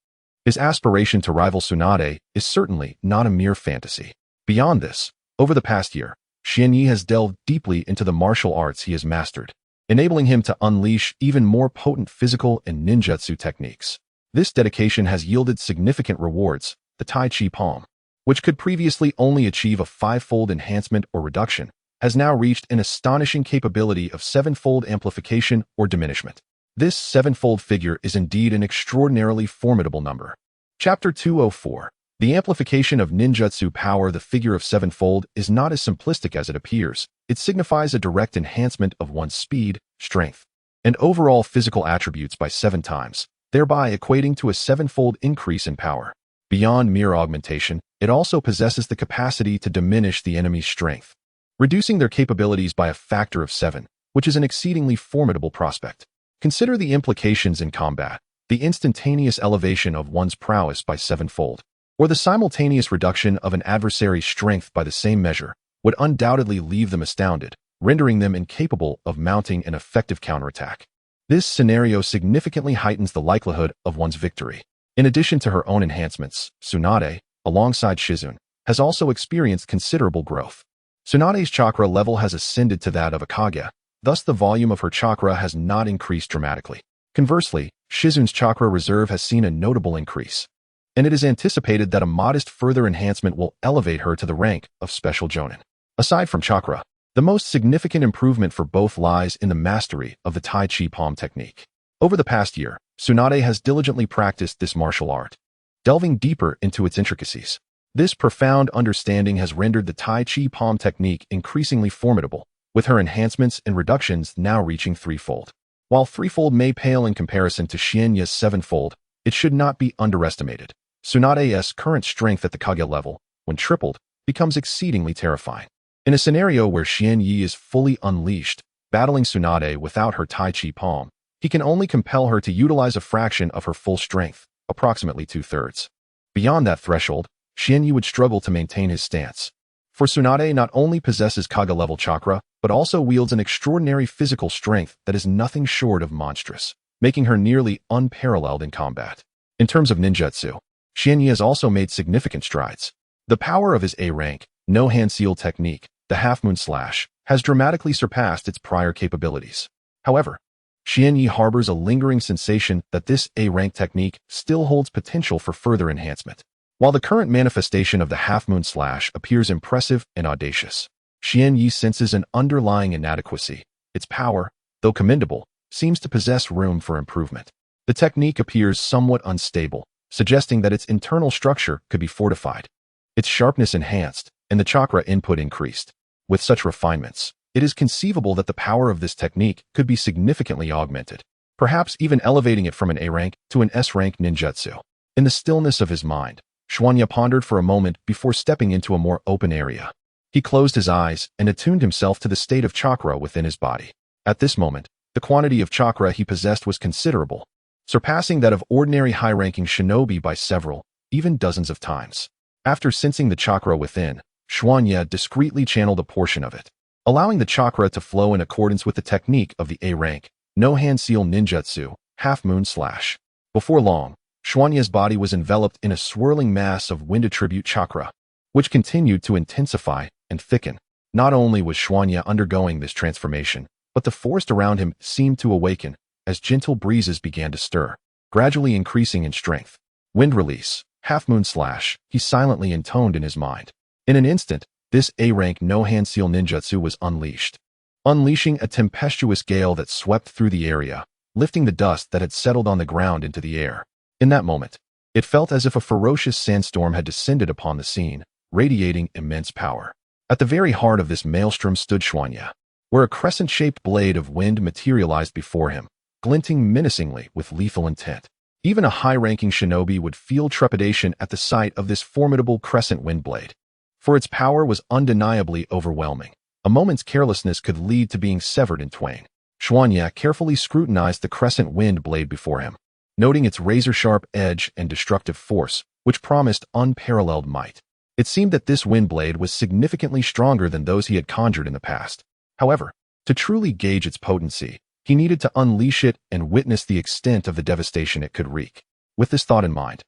his aspiration to rival Tsunade is certainly not a mere fantasy. Beyond this, over the past year, Xian Yi has delved deeply into the martial arts he has mastered, enabling him to unleash even more potent physical and ninjutsu techniques. This dedication has yielded significant rewards. The Tai Chi Palm, which could previously only achieve a 5-fold enhancement or reduction, has now reached an astonishing capability of 7-fold amplification or diminishment. This 7-fold figure is indeed an extraordinarily formidable number. Chapter 204. The amplification of ninjutsu power. The figure of 7-fold is not as simplistic as it appears. It signifies a direct enhancement of one's speed, strength, and overall physical attributes by 7 times, thereby equating to a 7-fold increase in power. Beyond mere augmentation, it also possesses the capacity to diminish the enemy's strength, reducing their capabilities by a factor of 7, which is an exceedingly formidable prospect. Consider the implications in combat: the instantaneous elevation of one's prowess by 7-fold, or the simultaneous reduction of an adversary's strength by the same measure, would undoubtedly leave them astounded, rendering them incapable of mounting an effective counterattack. This scenario significantly heightens the likelihood of one's victory. In addition to her own enhancements, Tsunade, alongside Shizune, has also experienced considerable growth. Tsunade's chakra level has ascended to that of a Kage, thus the volume of her chakra has not increased dramatically. Conversely, Shizune's chakra reserve has seen a notable increase, and it is anticipated that a modest further enhancement will elevate her to the rank of Special Jonin. Aside from chakra, the most significant improvement for both lies in the mastery of the Tai Chi Palm technique. Over the past year, Tsunade has diligently practiced this martial art, delving deeper into its intricacies. This profound understanding has rendered the Tai Chi Palm technique increasingly formidable, with her enhancements and reductions now reaching 3-fold. While 3-fold may pale in comparison to Xian Yi's 7-fold, it should not be underestimated. Tsunade's current strength at the Kage level, when tripled, becomes exceedingly terrifying. In a scenario where Xian Yi is fully unleashed, battling Tsunade without her Tai Chi Palm, he can only compel her to utilize a fraction of her full strength, approximately 2/3. Beyond that threshold, Xian Yi would struggle to maintain his stance. For Tsunade not only possesses Kage-level chakra, but also wields an extraordinary physical strength that is nothing short of monstrous, making her nearly unparalleled in combat. In terms of ninjutsu, Xian Yi has also made significant strides. The power of his A-rank, no-hand seal technique, the half-moon slash, has dramatically surpassed its prior capabilities. However, Xian Yi harbors a lingering sensation that this A-rank technique still holds potential for further enhancement. While the current manifestation of the half-moon slash appears impressive and audacious, Xian Yi senses an underlying inadequacy. Its power, though commendable, seems to possess room for improvement. The technique appears somewhat unstable, suggesting that its internal structure could be fortified, its sharpness enhanced, and the chakra input increased. With such refinements, it is conceivable that the power of this technique could be significantly augmented, perhaps even elevating it from an A-rank to an S-rank ninjutsu. In the stillness of his mind, Xuanya pondered for a moment before stepping into a more open area. He closed his eyes and attuned himself to the state of chakra within his body. At this moment, the quantity of chakra he possessed was considerable, surpassing that of ordinary high-ranking shinobi by several, even dozens of times. After sensing the chakra within, Xuanya discreetly channeled a portion of it, allowing the chakra to flow in accordance with the technique of the A-rank, no-hand seal ninjutsu, half-moon slash. Before long, Xuanya's body was enveloped in a swirling mass of wind attribute chakra, which continued to intensify and thicken. Not only was Xuanya undergoing this transformation, but the forest around him seemed to awaken as gentle breezes began to stir, gradually increasing in strength. Wind release, half-moon slash, he silently intoned in his mind. In an instant, this A-rank no-hand seal ninjutsu was unleashed, unleashing a tempestuous gale that swept through the area, lifting the dust that had settled on the ground into the air. In that moment, it felt as if a ferocious sandstorm had descended upon the scene, radiating immense power. At the very heart of this maelstrom stood Xuanya, where a crescent-shaped blade of wind materialized before him, glinting menacingly with lethal intent. Even a high-ranking shinobi would feel trepidation at the sight of this formidable crescent wind blade, for its power was undeniably overwhelming. A moment's carelessness could lead to being severed in twain. Xuanya carefully scrutinized the crescent wind blade before him, noting its razor-sharp edge and destructive force, which promised unparalleled might. It seemed that this wind blade was significantly stronger than those he had conjured in the past. However, to truly gauge its potency, he needed to unleash it and witness the extent of the devastation it could wreak. With this thought in mind,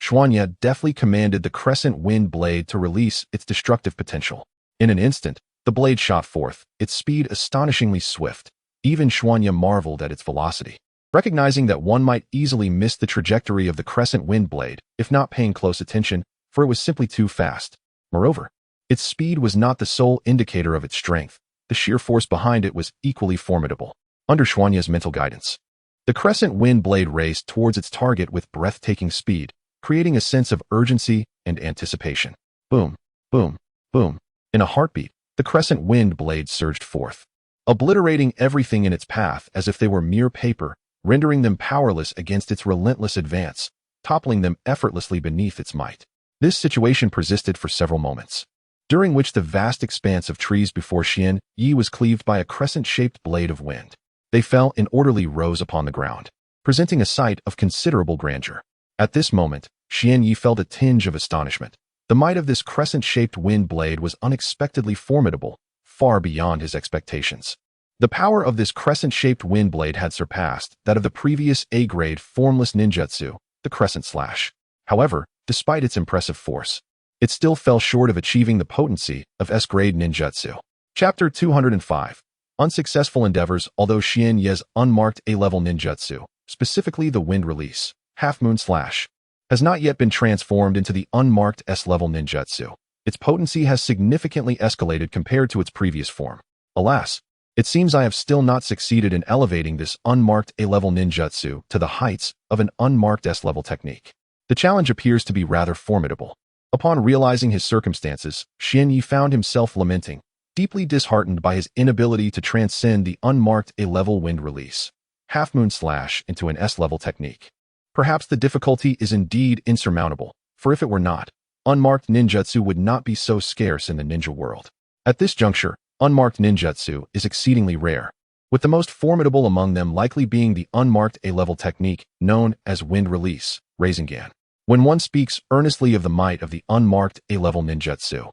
Xuanya deftly commanded the crescent wind blade to release its destructive potential. In an instant, the blade shot forth, its speed astonishingly swift. Even Xuanya marveled at its velocity. Recognizing that one might easily miss the trajectory of the crescent wind blade if not paying close attention, for it was simply too fast. Moreover, its speed was not the sole indicator of its strength. The sheer force behind it was equally formidable. Under Xuanya's mental guidance, the crescent wind blade raced towards its target with breathtaking speed, creating a sense of urgency and anticipation. Boom, boom, boom. In a heartbeat, the crescent wind blade surged forth, obliterating everything in its path as if they were mere paper, rendering them powerless against its relentless advance, toppling them effortlessly beneath its might. This situation persisted for several moments, during which the vast expanse of trees before Xian Yi was cleaved by a crescent-shaped blade of wind. They fell in orderly rows upon the ground, presenting a sight of considerable grandeur. At this moment, Xian Yi felt a tinge of astonishment. The might of this crescent-shaped wind blade was unexpectedly formidable, far beyond his expectations. The power of this crescent-shaped wind blade had surpassed that of the previous A-grade formless ninjutsu, the crescent slash. However, despite its impressive force, it still fell short of achieving the potency of S-grade ninjutsu. Chapter 205. Unsuccessful endeavors. Although Xian Yi's unmarked A-level ninjutsu, specifically the wind release, half-moon slash, has not yet been transformed into the unmarked S-level ninjutsu, its potency has significantly escalated compared to its previous form. Alas, it seems I have still not succeeded in elevating this unmarked A-level ninjutsu to the heights of an unmarked S-level technique. The challenge appears to be rather formidable. Upon realizing his circumstances, Xian Yi found himself lamenting, deeply disheartened by his inability to transcend the unmarked A-level wind release, half-moon slash, into an S-level technique. Perhaps the difficulty is indeed insurmountable, for if it were not, unmarked ninjutsu would not be so scarce in the ninja world. At this juncture, unmarked ninjutsu is exceedingly rare, with the most formidable among them likely being the unmarked A-level technique known as wind release, Rasengan. When one speaks earnestly of the might of the unmarked A-level ninjutsu,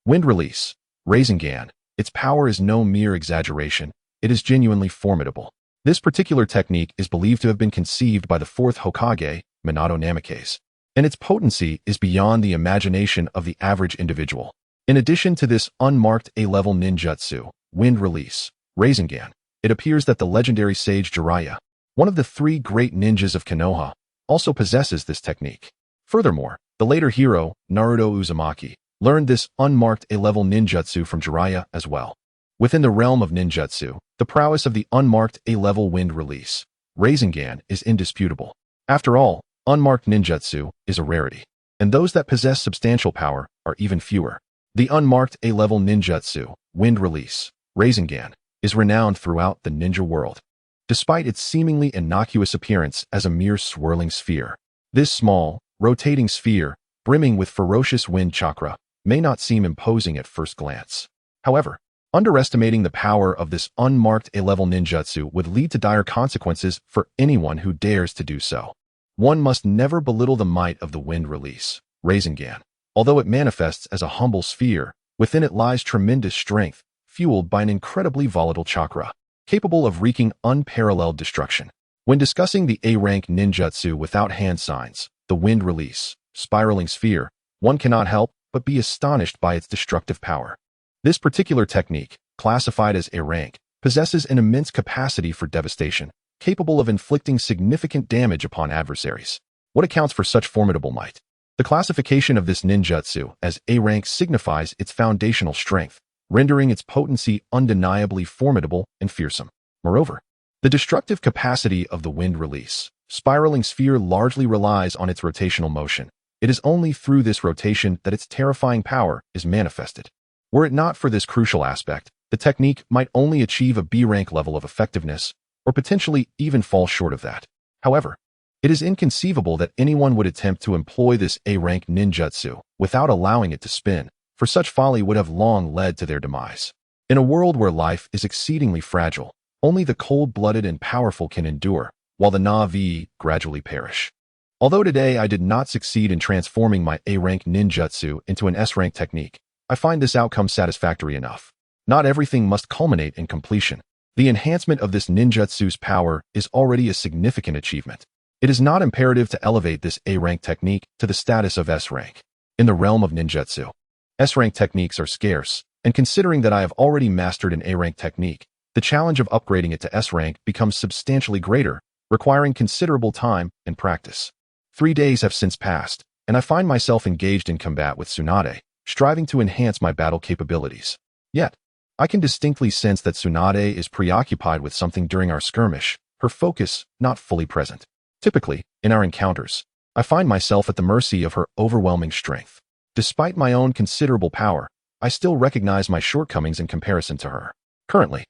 wind release, Rasengan, its power is no mere exaggeration, it is genuinely formidable. This particular technique is believed to have been conceived by the fourth Hokage, Minato Namikaze, and its potency is beyond the imagination of the average individual. In addition to this unmarked A-level ninjutsu, wind release, Rasengan, it appears that the legendary sage Jiraiya, one of the three great ninjas of Konoha, also possesses this technique. Furthermore, the later hero, Naruto Uzumaki, learned this unmarked A-level ninjutsu from Jiraiya as well. Within the realm of ninjutsu, the prowess of the unmarked A-level wind release, Rasengan, is indisputable. After all, unmarked ninjutsu is a rarity, and those that possess substantial power are even fewer. The unmarked A-level ninjutsu, wind release, Rasengan, is renowned throughout the ninja world. Despite its seemingly innocuous appearance as a mere swirling sphere, this small, rotating sphere, brimming with ferocious wind chakra, may not seem imposing at first glance. However, underestimating the power of this unmarked A-level ninjutsu would lead to dire consequences for anyone who dares to do so. One must never belittle the might of the wind release, Rasengan. Although it manifests as a humble sphere, within it lies tremendous strength, fueled by an incredibly volatile chakra, capable of wreaking unparalleled destruction. When discussing the A-rank ninjutsu without hand signs, the wind release, spiraling sphere, one cannot help but be astonished by its destructive power. This particular technique, classified as A-rank, possesses an immense capacity for devastation, capable of inflicting significant damage upon adversaries. What accounts for such formidable might? The classification of this ninjutsu as A-rank signifies its foundational strength, rendering its potency undeniably formidable and fearsome. Moreover, the destructive capacity of the wind release, spiraling sphere largely relies on its rotational motion. It is only through this rotation that its terrifying power is manifested. Were it not for this crucial aspect, the technique might only achieve a B-rank level of effectiveness, or potentially even fall short of that. However, it is inconceivable that anyone would attempt to employ this A-rank ninjutsu without allowing it to spin, for such folly would have long led to their demise. In a world where life is exceedingly fragile, only the cold-blooded and powerful can endure, while the Na'vi gradually perish. Although today I did not succeed in transforming my A-rank ninjutsu into an S-rank technique, I find this outcome satisfactory enough. Not everything must culminate in completion. The enhancement of this ninjutsu's power is already a significant achievement. It is not imperative to elevate this A-rank technique to the status of S-rank. In the realm of ninjutsu, S-rank techniques are scarce, and considering that I have already mastered an A-rank technique, the challenge of upgrading it to S-rank becomes substantially greater, requiring considerable time and practice. 3 days have since passed, and I find myself engaged in combat with Tsunade, striving to enhance my battle capabilities. Yet, I can distinctly sense that Tsunade is preoccupied with something during our skirmish, her focus not fully present. Typically, in our encounters, I find myself at the mercy of her overwhelming strength. Despite my own considerable power, I still recognize my shortcomings in comparison to her. Currently,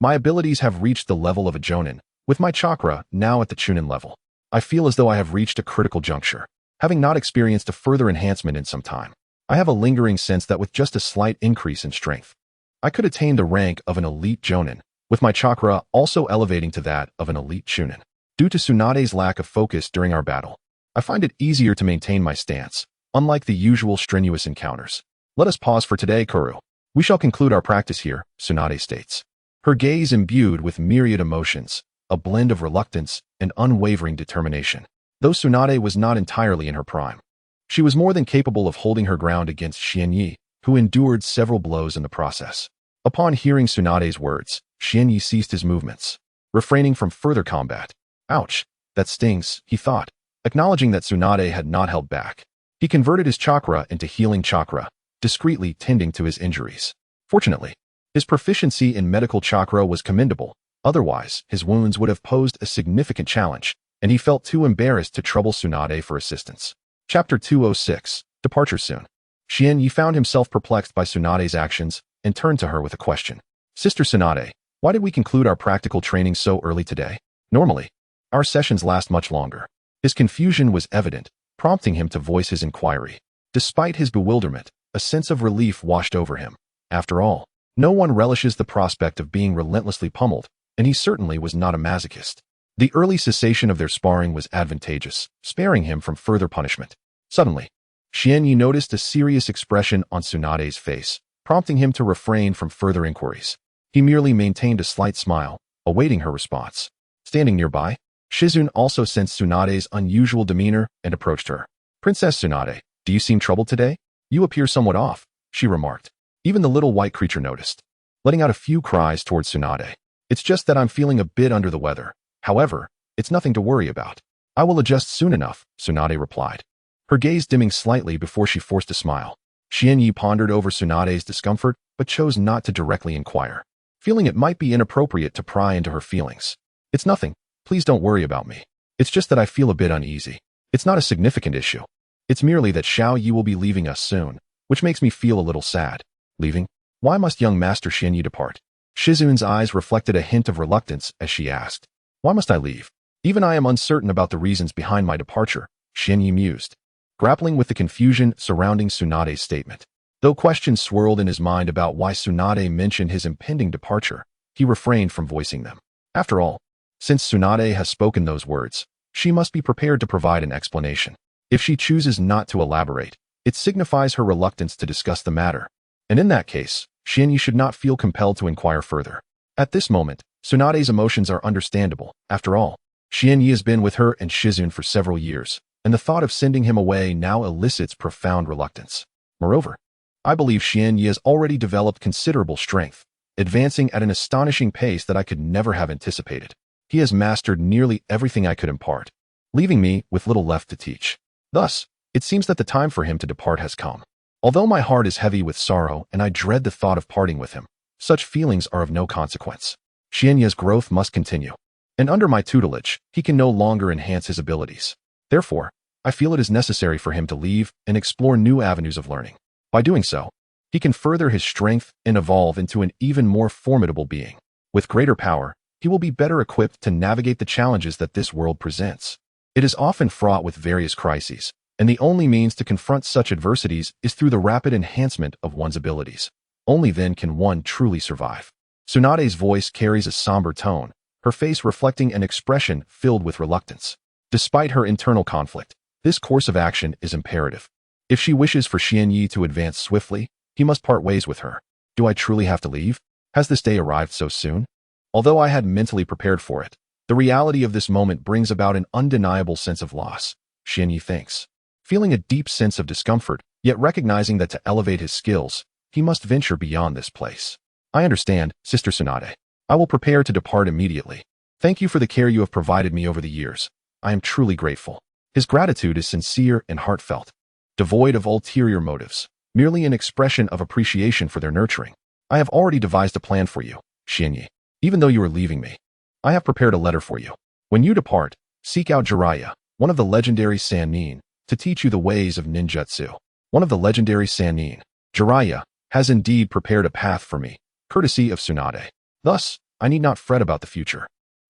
my abilities have reached the level of a jonin, with my chakra now at the chunin level. I feel as though I have reached a critical juncture, having not experienced a further enhancement in some time. I have a lingering sense that with just a slight increase in strength, I could attain the rank of an elite jonin, with my chakra also elevating to that of an elite chunin. Due to Tsunade's lack of focus during our battle, I find it easier to maintain my stance, unlike the usual strenuous encounters. Let us pause for today, Kuru. We shall conclude our practice here, Tsunade states. Her gaze imbued with myriad emotions, a blend of reluctance and unwavering determination. Though Tsunade was not entirely in her prime, she was more than capable of holding her ground against Xianyi, who endured several blows in the process. Upon hearing Tsunade's words, Xianyi ceased his movements, refraining from further combat. Ouch, that stings, he thought, acknowledging that Tsunade had not held back. He converted his chakra into healing chakra, discreetly tending to his injuries. Fortunately, his proficiency in medical chakra was commendable. Otherwise, his wounds would have posed a significant challenge, and he felt too embarrassed to trouble Tsunade for assistance. Chapter 206, Departure Soon. Xianyi found himself perplexed by Tsunade's actions and turned to her with a question. Sister Tsunade, why did we conclude our practical training so early today? Normally, our sessions last much longer. His confusion was evident, prompting him to voice his inquiry. Despite his bewilderment, a sense of relief washed over him. After all, no one relishes the prospect of being relentlessly pummeled, and he certainly was not a masochist. The early cessation of their sparring was advantageous, sparing him from further punishment. Suddenly, Xianyi noticed a serious expression on Tsunade's face, prompting him to refrain from further inquiries. He merely maintained a slight smile, awaiting her response. Standing nearby, Shizune also sensed Tsunade's unusual demeanor and approached her. Princess Tsunade, do you seem troubled today? You appear somewhat off, she remarked. Even the little white creature noticed, letting out a few cries towards Tsunade. It's just that I'm feeling a bit under the weather. However, it's nothing to worry about. I will adjust soon enough, Tsunade replied, her gaze dimming slightly before she forced a smile. Xianyi pondered over Tsunade's discomfort, but chose not to directly inquire, feeling it might be inappropriate to pry into her feelings. It's nothing. Please don't worry about me. It's just that I feel a bit uneasy. It's not a significant issue. It's merely that Xiao Yi will be leaving us soon, which makes me feel a little sad. Leaving? Why must young Master Xianyi depart? Shizune's eyes reflected a hint of reluctance as she asked. Why must I leave? Even I am uncertain about the reasons behind my departure, Xianyi mused, grappling with the confusion surrounding Tsunade's statement. Though questions swirled in his mind about why Tsunade mentioned his impending departure, he refrained from voicing them. After all, since Tsunade has spoken those words, she must be prepared to provide an explanation. If she chooses not to elaborate, it signifies her reluctance to discuss the matter, and in that case, Xianyi should not feel compelled to inquire further. At this moment, Tsunade's emotions are understandable. After all, Xianyi has been with her and Shizune for several years, and the thought of sending him away now elicits profound reluctance. Moreover, I believe Xianyi has already developed considerable strength, advancing at an astonishing pace that I could never have anticipated. He has mastered nearly everything I could impart, leaving me with little left to teach. Thus, it seems that the time for him to depart has come. Although my heart is heavy with sorrow and I dread the thought of parting with him, such feelings are of no consequence. Xianyi's growth must continue, and under my tutelage, he can no longer enhance his abilities. Therefore, I feel it is necessary for him to leave and explore new avenues of learning. By doing so, he can further his strength and evolve into an even more formidable being. With greater power, he will be better equipped to navigate the challenges that this world presents. It is often fraught with various crises, and the only means to confront such adversities is through the rapid enhancement of one's abilities. Only then can one truly survive. Tsunade's voice carries a somber tone, her face reflecting an expression filled with reluctance. Despite her internal conflict, this course of action is imperative. If she wishes for Xianyi to advance swiftly, he must part ways with her. Do I truly have to leave? Has this day arrived so soon? Although I had mentally prepared for it, the reality of this moment brings about an undeniable sense of loss, Xianyi thinks. Feeling a deep sense of discomfort, yet recognizing that to elevate his skills, he must venture beyond this place. I understand, Sister Tsunade. I will prepare to depart immediately. Thank you for the care you have provided me over the years. I am truly grateful. His gratitude is sincere and heartfelt, devoid of ulterior motives, merely an expression of appreciation for their nurturing. I have already devised a plan for you, Xianyi. Even though you are leaving me, I have prepared a letter for you. When you depart, seek out Jiraiya, one of the legendary Sannin, to teach you the ways of ninjutsu. One of the legendary Sannin, Jiraiya, has indeed prepared a path for me, courtesy of Tsunade. Thus, I need not fret about the future.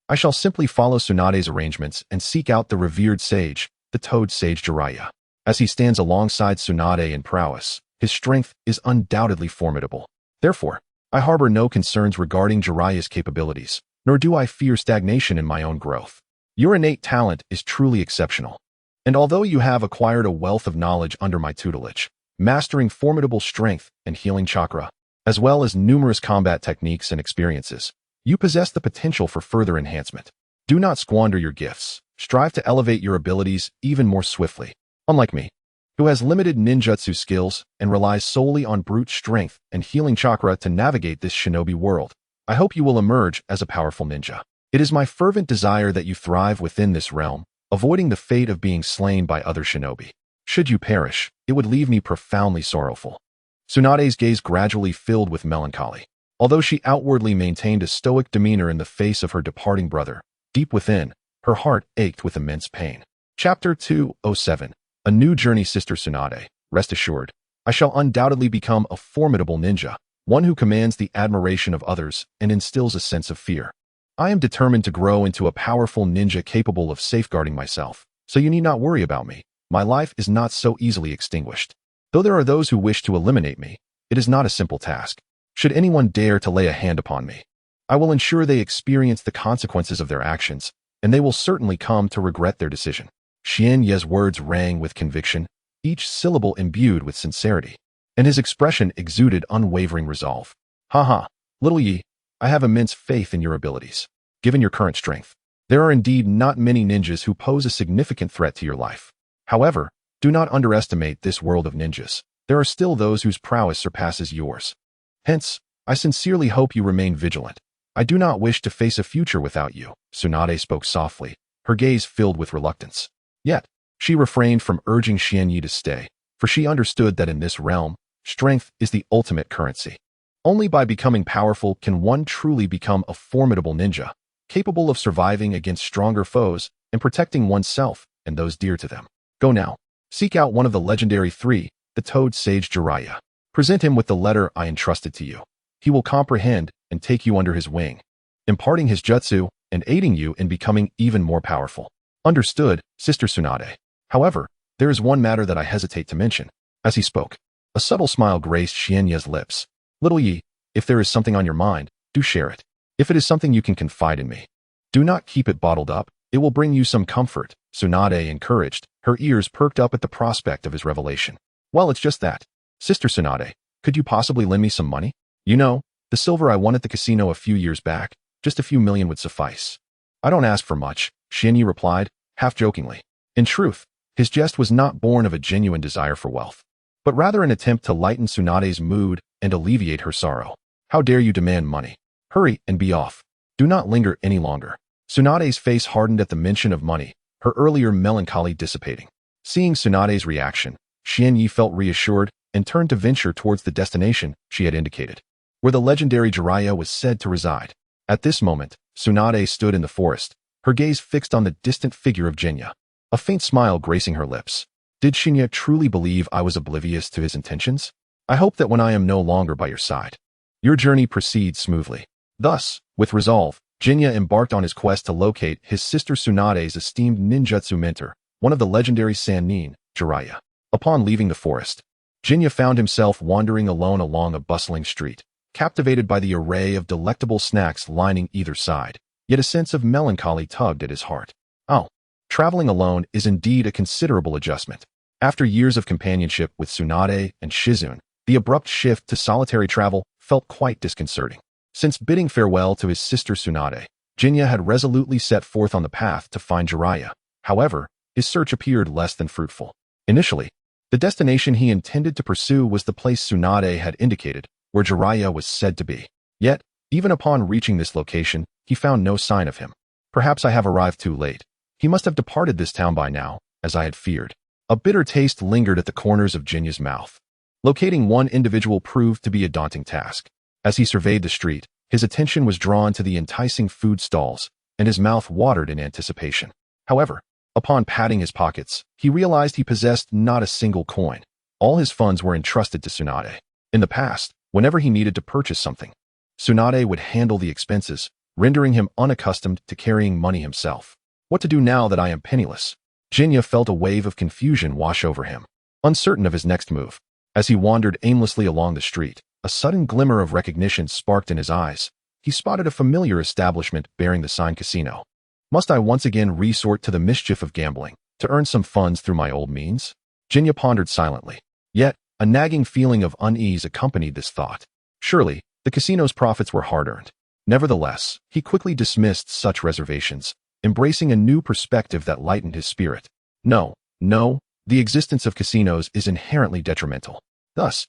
I shall simply follow Tsunade's arrangements and seek out the revered sage, the Toad Sage Jiraiya. As he stands alongside Tsunade in prowess, his strength is undoubtedly formidable. Therefore, I harbor no concerns regarding Jiraiya's capabilities, nor do I fear stagnation in my own growth. Your innate talent is truly exceptional. And although you have acquired a wealth of knowledge under my tutelage, mastering formidable strength and healing chakra, as well as numerous combat techniques and experiences, you possess the potential for further enhancement. Do not squander your gifts. Strive to elevate your abilities even more swiftly. Unlike me, who has limited ninjutsu skills and relies solely on brute strength and healing chakra to navigate this shinobi world, I hope you will emerge as a powerful ninja. It is my fervent desire that you thrive within this realm, avoiding the fate of being slain by other shinobi. Should you perish, it would leave me profoundly sorrowful. Tsunade's gaze gradually filled with melancholy. Although she outwardly maintained a stoic demeanor in the face of her departing brother, deep within, her heart ached with immense pain. Chapter 207. A New Journey. Sister Tsunade, rest assured, I shall undoubtedly become a formidable ninja, one who commands the admiration of others and instills a sense of fear. I am determined to grow into a powerful ninja capable of safeguarding myself, so you need not worry about me. My life is not so easily extinguished. Though there are those who wish to eliminate me, it is not a simple task. Should anyone dare to lay a hand upon me, I will ensure they experience the consequences of their actions, and they will certainly come to regret their decision. Xianyi's words rang with conviction, each syllable imbued with sincerity, and his expression exuded unwavering resolve. Haha, little Yi, I have immense faith in your abilities. Given your current strength, there are indeed not many ninjas who pose a significant threat to your life. However, do not underestimate this world of ninjas. There are still those whose prowess surpasses yours. Hence, I sincerely hope you remain vigilant. I do not wish to face a future without you. Tsunade spoke softly, her gaze filled with reluctance. Yet, she refrained from urging Xianyi to stay, for she understood that in this realm, strength is the ultimate currency. Only by becoming powerful can one truly become a formidable ninja, capable of surviving against stronger foes and protecting oneself and those dear to them. Go now. Seek out one of the legendary three, the Toad Sage Jiraiya. Present him with the letter I entrusted to you. He will comprehend and take you under his wing, imparting his jutsu and aiding you in becoming even more powerful. Understood, Sister Tsunade. However, there is one matter that I hesitate to mention. As he spoke, a subtle smile graced Xianyi's lips. Little Yi, if there is something on your mind, do share it. If it is something you can confide in me, do not keep it bottled up. It will bring you some comfort. Tsunade encouraged, her ears perked up at the prospect of his revelation. Well, it's just that. Sister Tsunade, could you possibly lend me some money? You know, the silver I won at the casino a few years back, just a few million would suffice. I don't ask for much, Xianyi replied, half jokingly. In truth, his jest was not born of a genuine desire for wealth, but rather an attempt to lighten Tsunade's mood and alleviate her sorrow. How dare you demand money? Hurry and be off. Do not linger any longer. Tsunade's face hardened at the mention of money, her earlier melancholy dissipating. Seeing Tsunade's reaction, Xianyi felt reassured and turned to venture towards the destination she had indicated, where the legendary Jiraiya was said to reside. At this moment, Tsunade stood in the forest, her gaze fixed on the distant figure of Jinya, a faint smile gracing her lips. Did Shinya truly believe I was oblivious to his intentions? I hope that when I am no longer by your side, your journey proceeds smoothly. Thus, with resolve, Jinya embarked on his quest to locate his sister Tsunade's esteemed ninjutsu mentor, one of the legendary Sannin, Jiraiya. Upon leaving the forest, Jinya found himself wandering alone along a bustling street, captivated by the array of delectable snacks lining either side, yet a sense of melancholy tugged at his heart. Oh, traveling alone is indeed a considerable adjustment. After years of companionship with Tsunade and Shizune, the abrupt shift to solitary travel felt quite disconcerting. Since bidding farewell to his sister Tsunade, Jinya had resolutely set forth on the path to find Jiraiya. However, his search appeared less than fruitful. Initially, the destination he intended to pursue was the place Tsunade had indicated, where Jiraiya was said to be. Yet, even upon reaching this location, he found no sign of him. Perhaps I have arrived too late. He must have departed this town by now, as I had feared. A bitter taste lingered at the corners of Jinya's mouth. Locating one individual proved to be a daunting task. As he surveyed the street, his attention was drawn to the enticing food stalls, and his mouth watered in anticipation. However, upon patting his pockets, he realized he possessed not a single coin. All his funds were entrusted to Tsunade. In the past, whenever he needed to purchase something, Tsunade would handle the expenses, rendering him unaccustomed to carrying money himself. What to do now that I am penniless? Jinya felt a wave of confusion wash over him, uncertain of his next move. As he wandered aimlessly along the street, a sudden glimmer of recognition sparked in his eyes. He spotted a familiar establishment bearing the sign casino. Must I once again resort to the mischief of gambling to earn some funds through my old means? Jinya pondered silently. Yet, a nagging feeling of unease accompanied this thought. Surely, the casino's profits were hard-earned. Nevertheless, he quickly dismissed such reservations, embracing a new perspective that lightened his spirit. No, the existence of casinos is inherently detrimental. Thus,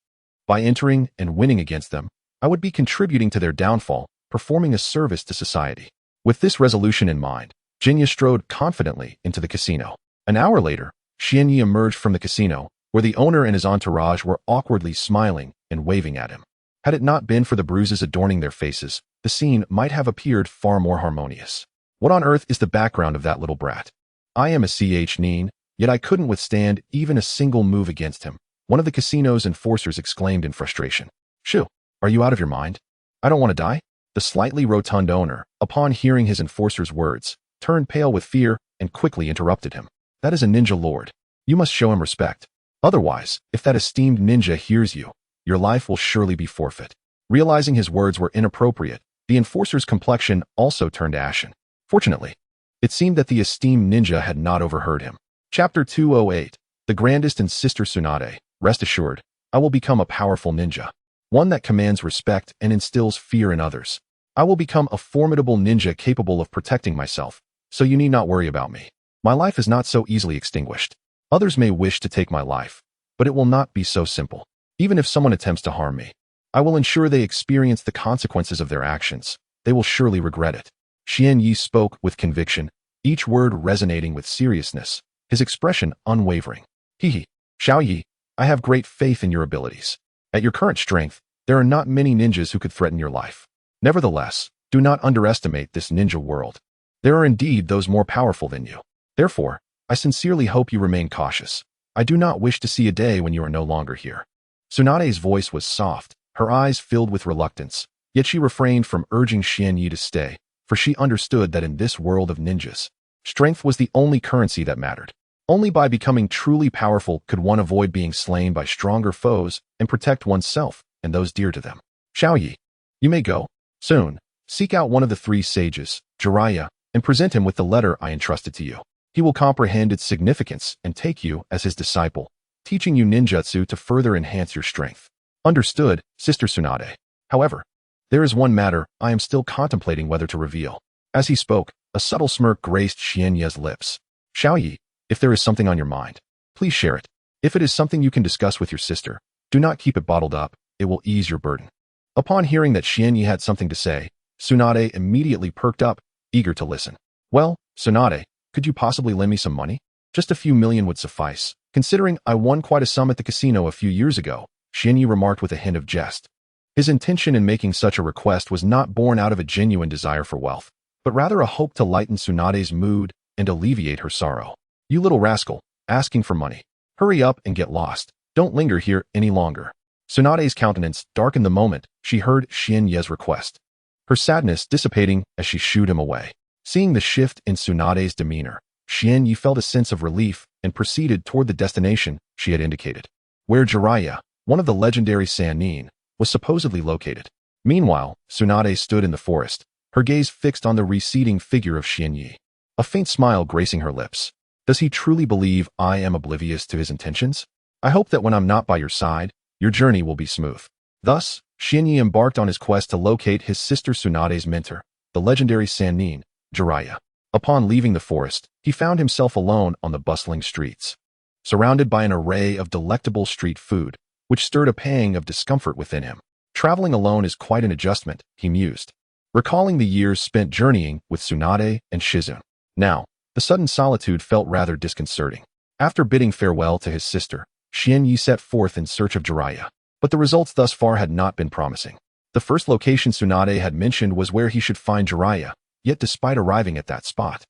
by entering and winning against them, I would be contributing to their downfall, performing a service to society. With this resolution in mind, Jinya strode confidently into the casino. An hour later, Xianyi emerged from the casino, where the owner and his entourage were awkwardly smiling and waving at him. Had it not been for the bruises adorning their faces, the scene might have appeared far more harmonious. What on earth is the background of that little brat? I am a nin, yet I couldn't withstand even a single move against him. One of the casino's enforcers exclaimed in frustration. Shoo, are you out of your mind? I don't want to die? The slightly rotund owner, upon hearing his enforcer's words, turned pale with fear and quickly interrupted him. That is a ninja lord. You must show him respect. Otherwise, if that esteemed ninja hears you, your life will surely be forfeit. Realizing his words were inappropriate, the enforcer's complexion also turned ashen. Fortunately, it seemed that the esteemed ninja had not overheard him. Chapter 208. The Grandest and Sister Tsunade. Rest assured, I will become a powerful ninja. One that commands respect and instills fear in others. I will become a formidable ninja capable of protecting myself, so you need not worry about me. My life is not so easily extinguished. Others may wish to take my life, but it will not be so simple. Even if someone attempts to harm me, I will ensure they experience the consequences of their actions. They will surely regret it. Xianyi spoke with conviction, each word resonating with seriousness, his expression unwavering. Xiaoyi, I have great faith in your abilities. At your current strength, there are not many ninjas who could threaten your life. Nevertheless, do not underestimate this ninja world. There are indeed those more powerful than you. Therefore, I sincerely hope you remain cautious. I do not wish to see a day when you are no longer here. Tsunade's voice was soft, her eyes filled with reluctance, yet she refrained from urging Xianyi to stay, for she understood that in this world of ninjas, strength was the only currency that mattered. Only by becoming truly powerful could one avoid being slain by stronger foes and protect oneself and those dear to them. Xiaoyi, you may go. Soon, seek out one of the three sages, Jiraiya, and present him with the letter I entrusted to you. He will comprehend its significance and take you as his disciple, teaching you ninjutsu to further enhance your strength. Understood, Sister Tsunade. However, there is one matter I am still contemplating whether to reveal. As he spoke, a subtle smirk graced Xianyi's lips. Xiaoyi, if there is something on your mind, please share it. If it is something you can discuss with your sister, do not keep it bottled up, it will ease your burden. Upon hearing that Xianyi had something to say, Tsunade immediately perked up, eager to listen. Well, Tsunade, could you possibly lend me some money? Just a few million would suffice, considering I won quite a sum at the casino a few years ago, Xianyi remarked with a hint of jest. His intention in making such a request was not born out of a genuine desire for wealth, but rather a hope to lighten Tsunade's mood and alleviate her sorrow. You little rascal, asking for money. Hurry up and get lost. Don't linger here any longer. Tsunade's countenance darkened the moment she heard Xianyi's request, her sadness dissipating as she shooed him away. Seeing the shift in Tsunade's demeanor, Xianyi felt a sense of relief and proceeded toward the destination she had indicated. where Jiraiya, one of the legendary Sannin, was supposedly located. Meanwhile, Tsunade stood in the forest, her gaze fixed on the receding figure of Xianyi, a faint smile gracing her lips. Does he truly believe I am oblivious to his intentions? I hope that when I'm not by your side, your journey will be smooth. Thus, Xianyi embarked on his quest to locate his sister Tsunade's mentor, the legendary Sannin, Jiraiya. Upon leaving the forest, he found himself alone on the bustling streets, surrounded by an array of delectable street food, which stirred a pang of discomfort within him. Traveling alone is quite an adjustment, he mused, recalling the years spent journeying with Tsunade and Shizune. Now, the sudden solitude felt rather disconcerting. After bidding farewell to his sister, Xianyi set forth in search of Jiraiya, but the results thus far had not been promising. The first location Tsunade had mentioned was where he should find Jiraiya, yet despite arriving at that spot,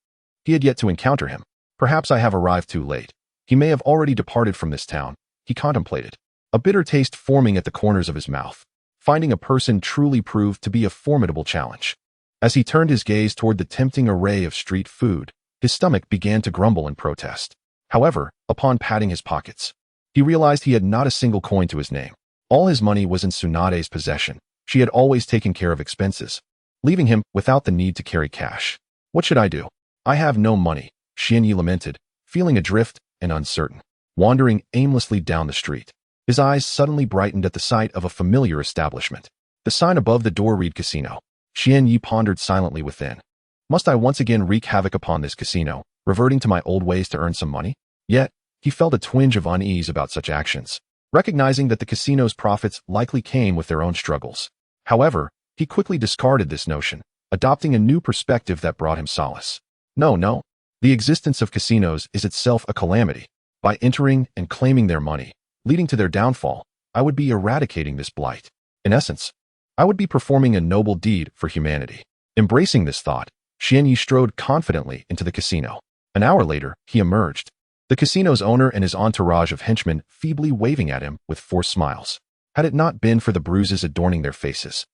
he had yet to encounter him. Perhaps I have arrived too late. He may have already departed from this town, he contemplated, a bitter taste forming at the corners of his mouth. Finding a person truly proved to be a formidable challenge. As he turned his gaze toward the tempting array of street food, his stomach began to grumble in protest. However, upon patting his pockets, he realized he had not a single coin to his name. All his money was in Tsunade's possession. She had always taken care of expenses, leaving him without the need to carry cash. What should I do? I have no money, Xianyi lamented, feeling adrift and uncertain. Wandering aimlessly down the street, his eyes suddenly brightened at the sight of a familiar establishment. The sign above the door read casino. Xianyi pondered silently within. Must I once again wreak havoc upon this casino, reverting to my old ways to earn some money? Yet, he felt a twinge of unease about such actions, recognizing that the casino's profits likely came with their own struggles. However, he quickly discarded this notion, adopting a new perspective that brought him solace. No. The existence of casinos is itself a calamity. By entering and claiming their money, leading to their downfall, I would be eradicating this blight. In essence, I would be performing a noble deed for humanity. Embracing this thought, Xianyi strode confidently into the casino. An hour later, he emerged, the casino's owner and his entourage of henchmen feebly waving at him with forced smiles. Had it not been for the bruises adorning their faces,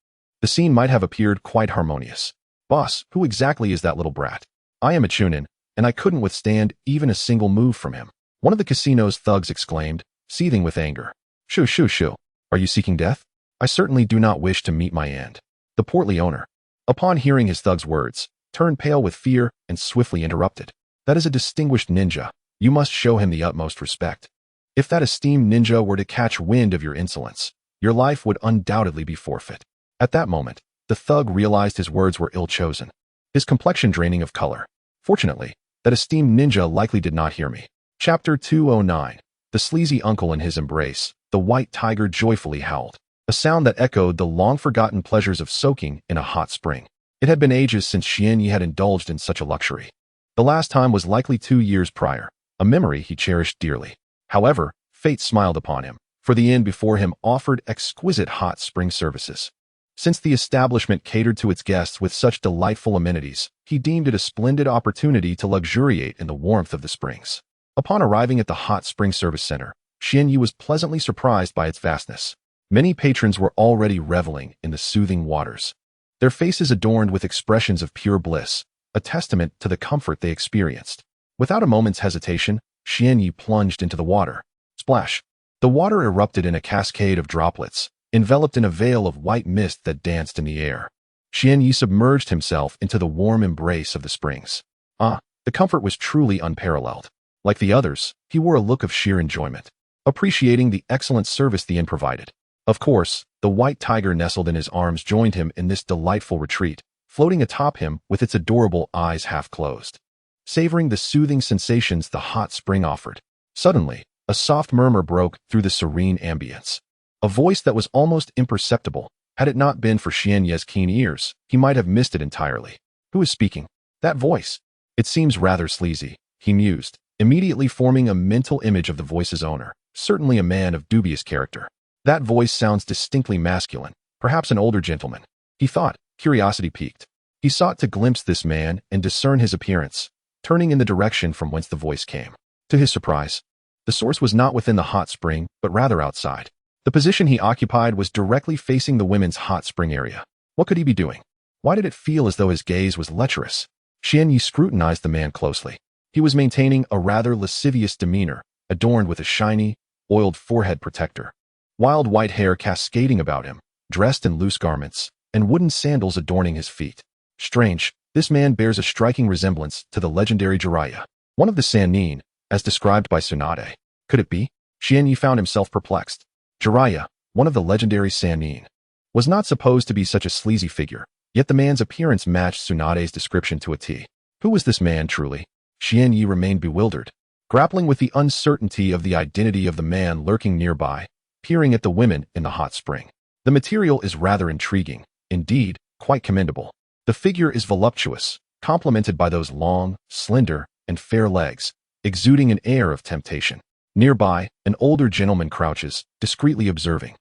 the scene might have appeared quite harmonious. Boss, who exactly is that little brat? I am a Chunin, and I couldn't withstand even a single move from him. One of the casino's thugs exclaimed, seething with anger. Shoo. Are you seeking death? I certainly do not wish to meet my end. The portly owner, upon hearing his thug's words, turned pale with fear and swiftly interrupted. That is a distinguished ninja. You must show him the utmost respect. If that esteemed ninja were to catch wind of your insolence, your life would undoubtedly be forfeit. At that moment, the thug realized his words were ill-chosen, his complexion draining of color. Fortunately, that esteemed ninja likely did not hear me. Chapter 209. The sleazy uncle in his embrace, the white tiger joyfully howled, a sound that echoed the long-forgotten pleasures of soaking in a hot spring. It had been ages since Xianyi had indulged in such a luxury. The last time was likely 2 years prior, a memory he cherished dearly. However, fate smiled upon him, for the inn before him offered exquisite hot spring services. Since the establishment catered to its guests with such delightful amenities, he deemed it a splendid opportunity to luxuriate in the warmth of the springs. Upon arriving at the hot spring service center, Xianyi was pleasantly surprised by its vastness. Many patrons were already reveling in the soothing waters, their faces adorned with expressions of pure bliss, a testament to the comfort they experienced. Without a moment's hesitation, Xianyi plunged into the water. Splash! The water erupted in a cascade of droplets, enveloped in a veil of white mist that danced in the air. Xianyi submerged himself into the warm embrace of the springs. The comfort was truly unparalleled. Like the others, he wore a look of sheer enjoyment, appreciating the excellent service the inn provided. Of course, the white tiger nestled in his arms joined him in this delightful retreat, floating atop him with its adorable eyes half closed, savoring the soothing sensations the hot spring offered. Suddenly, a soft murmur broke through the serene ambience. A voice that was almost imperceptible. Had it not been for Xianyi's keen ears, he might have missed it entirely. Who is speaking? That voice. It seems rather sleazy, he mused, immediately forming a mental image of the voice's owner, certainly a man of dubious character. That voice sounds distinctly masculine, perhaps an older gentleman. He thought, curiosity piqued. He sought to glimpse this man and discern his appearance, turning in the direction from whence the voice came. To his surprise, the source was not within the hot spring, but rather outside. The position he occupied was directly facing the women's hot spring area. What could he be doing? Why did it feel as though his gaze was lecherous? Xianyi scrutinized the man closely. He was maintaining a rather lascivious demeanor, adorned with a shiny, oiled forehead protector, wild white hair cascading about him, dressed in loose garments, and wooden sandals adorning his feet. Strange, this man bears a striking resemblance to the legendary Jiraiya, one of the Sannin, as described by Tsunade. Could it be? Xianyi found himself perplexed. Jiraiya, one of the legendary Sannin, was not supposed to be such a sleazy figure, yet the man's appearance matched Tsunade's description to a T. Who was this man truly? Xianyi remained bewildered, grappling with the uncertainty of the identity of the man lurking nearby, peering at the women in the hot spring. The material is rather intriguing, indeed, quite commendable. The figure is voluptuous, complemented by those long, slender, and fair legs, exuding an air of temptation. Nearby, an older gentleman crouches, discreetly observing.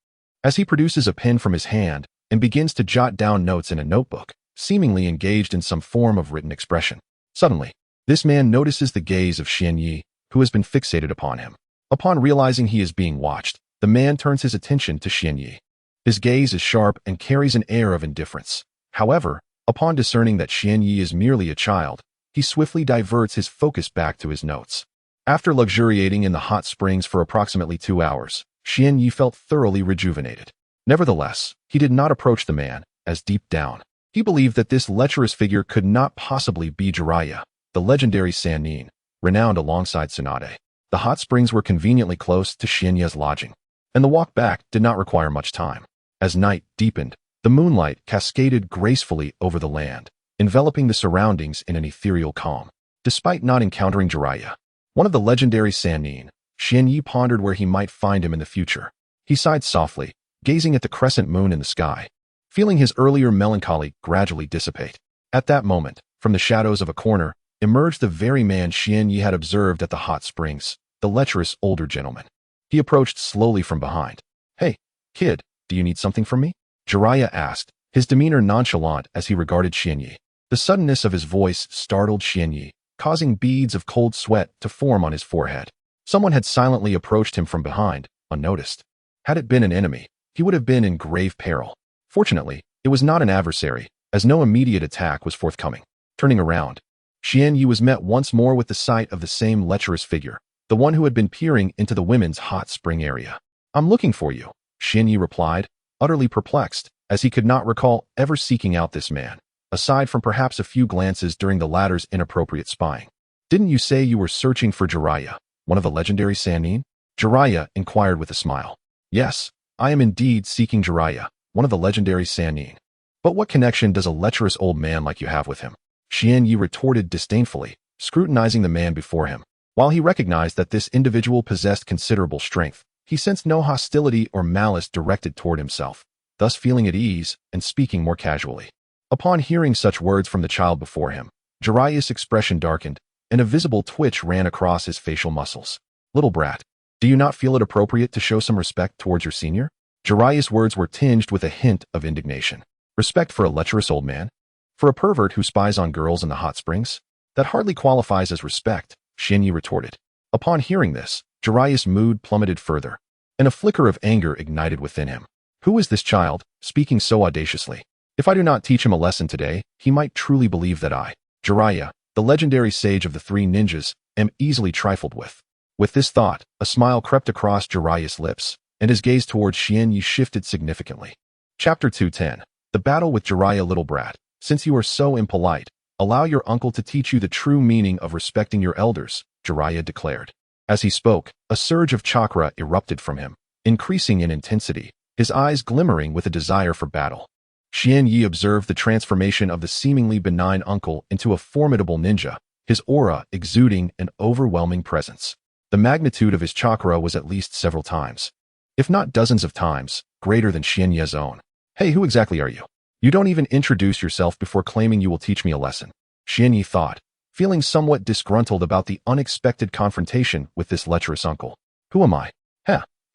As he produces a pen from his hand and begins to jot down notes in a notebook, seemingly engaged in some form of written expression. Suddenly, this man notices the gaze of Xianyi, who has been fixated upon him. Upon realizing he is being watched, the man turns his attention to Xianyi. His gaze is sharp and carries an air of indifference. However, upon discerning that Xianyi is merely a child, he swiftly diverts his focus back to his notes. After luxuriating in the hot springs for approximately 2 hours, Xianyi felt thoroughly rejuvenated. Nevertheless, he did not approach the man, as deep down, he believed that this lecherous figure could not possibly be Jiraiya, the legendary Sannin, renowned alongside Tsunade. The hot springs were conveniently close to Xianyi's lodging, and the walk back did not require much time. As night deepened, the moonlight cascaded gracefully over the land, enveloping the surroundings in an ethereal calm. Despite not encountering Jiraiya, one of the legendary Sannin, Xianyi pondered where he might find him in the future. He sighed softly, gazing at the crescent moon in the sky, feeling his earlier melancholy gradually dissipate. At that moment, from the shadows of a corner, emerged the very man Xianyi had observed at the hot springs, the lecherous older gentleman. He approached slowly from behind. "Hey, kid, do you need something from me?" Jiraiya asked, his demeanor nonchalant as he regarded Xianyi. The suddenness of his voice startled Xianyi, causing beads of cold sweat to form on his forehead. Someone had silently approached him from behind, unnoticed. Had it been an enemy, he would have been in grave peril. Fortunately, it was not an adversary, as no immediate attack was forthcoming. Turning around, Xianyi was met once more with the sight of the same lecherous figure, the one who had been peering into the women's hot spring area. "I'm looking for you," Xianyi replied, utterly perplexed, as he could not recall ever seeking out this man, aside from perhaps a few glances during the latter's inappropriate spying. "Didn't you say you were searching for Jiraiya, one of the legendary Sannin?" Jiraiya inquired with a smile. "Yes, I am indeed seeking Jiraiya, one of the legendary Sannin. But what connection does a lecherous old man like you have with him?" Xianyi retorted disdainfully, scrutinizing the man before him. While he recognized that this individual possessed considerable strength, he sensed no hostility or malice directed toward himself, thus feeling at ease and speaking more casually. Upon hearing such words from the child before him, Jiraiya's expression darkened, and a visible twitch ran across his facial muscles. "Little brat, do you not feel it appropriate to show some respect towards your senior?" Jiraiya's words were tinged with a hint of indignation. Respect for a lecherous old man? For a pervert who spies on girls in the hot springs? That hardly qualifies as respect, Xianyi retorted. Upon hearing this, Jiraiya's mood plummeted further, and a flicker of anger ignited within him. Who is this child, speaking so audaciously? If I do not teach him a lesson today, he might truly believe that I, Jiraiya, the legendary sage of the three ninjas, am easily trifled with. With this thought, a smile crept across Jiraiya's lips, and his gaze towards Xianyi shifted significantly. Chapter 210. The Battle with Jiraiya. Little brat, since you are so impolite, allow your uncle to teach you the true meaning of respecting your elders, Jiraiya declared. As he spoke, a surge of chakra erupted from him, increasing in intensity, his eyes glimmering with a desire for battle. Xianyi observed the transformation of the seemingly benign uncle into a formidable ninja, his aura exuding an overwhelming presence. The magnitude of his chakra was at least several times, if not dozens of times, greater than Xianyi's own. "Hey, who exactly are you? You don't even introduce yourself before claiming you will teach me a lesson," Xianyi thought, feeling somewhat disgruntled about the unexpected confrontation with this lecherous uncle. "Who am I?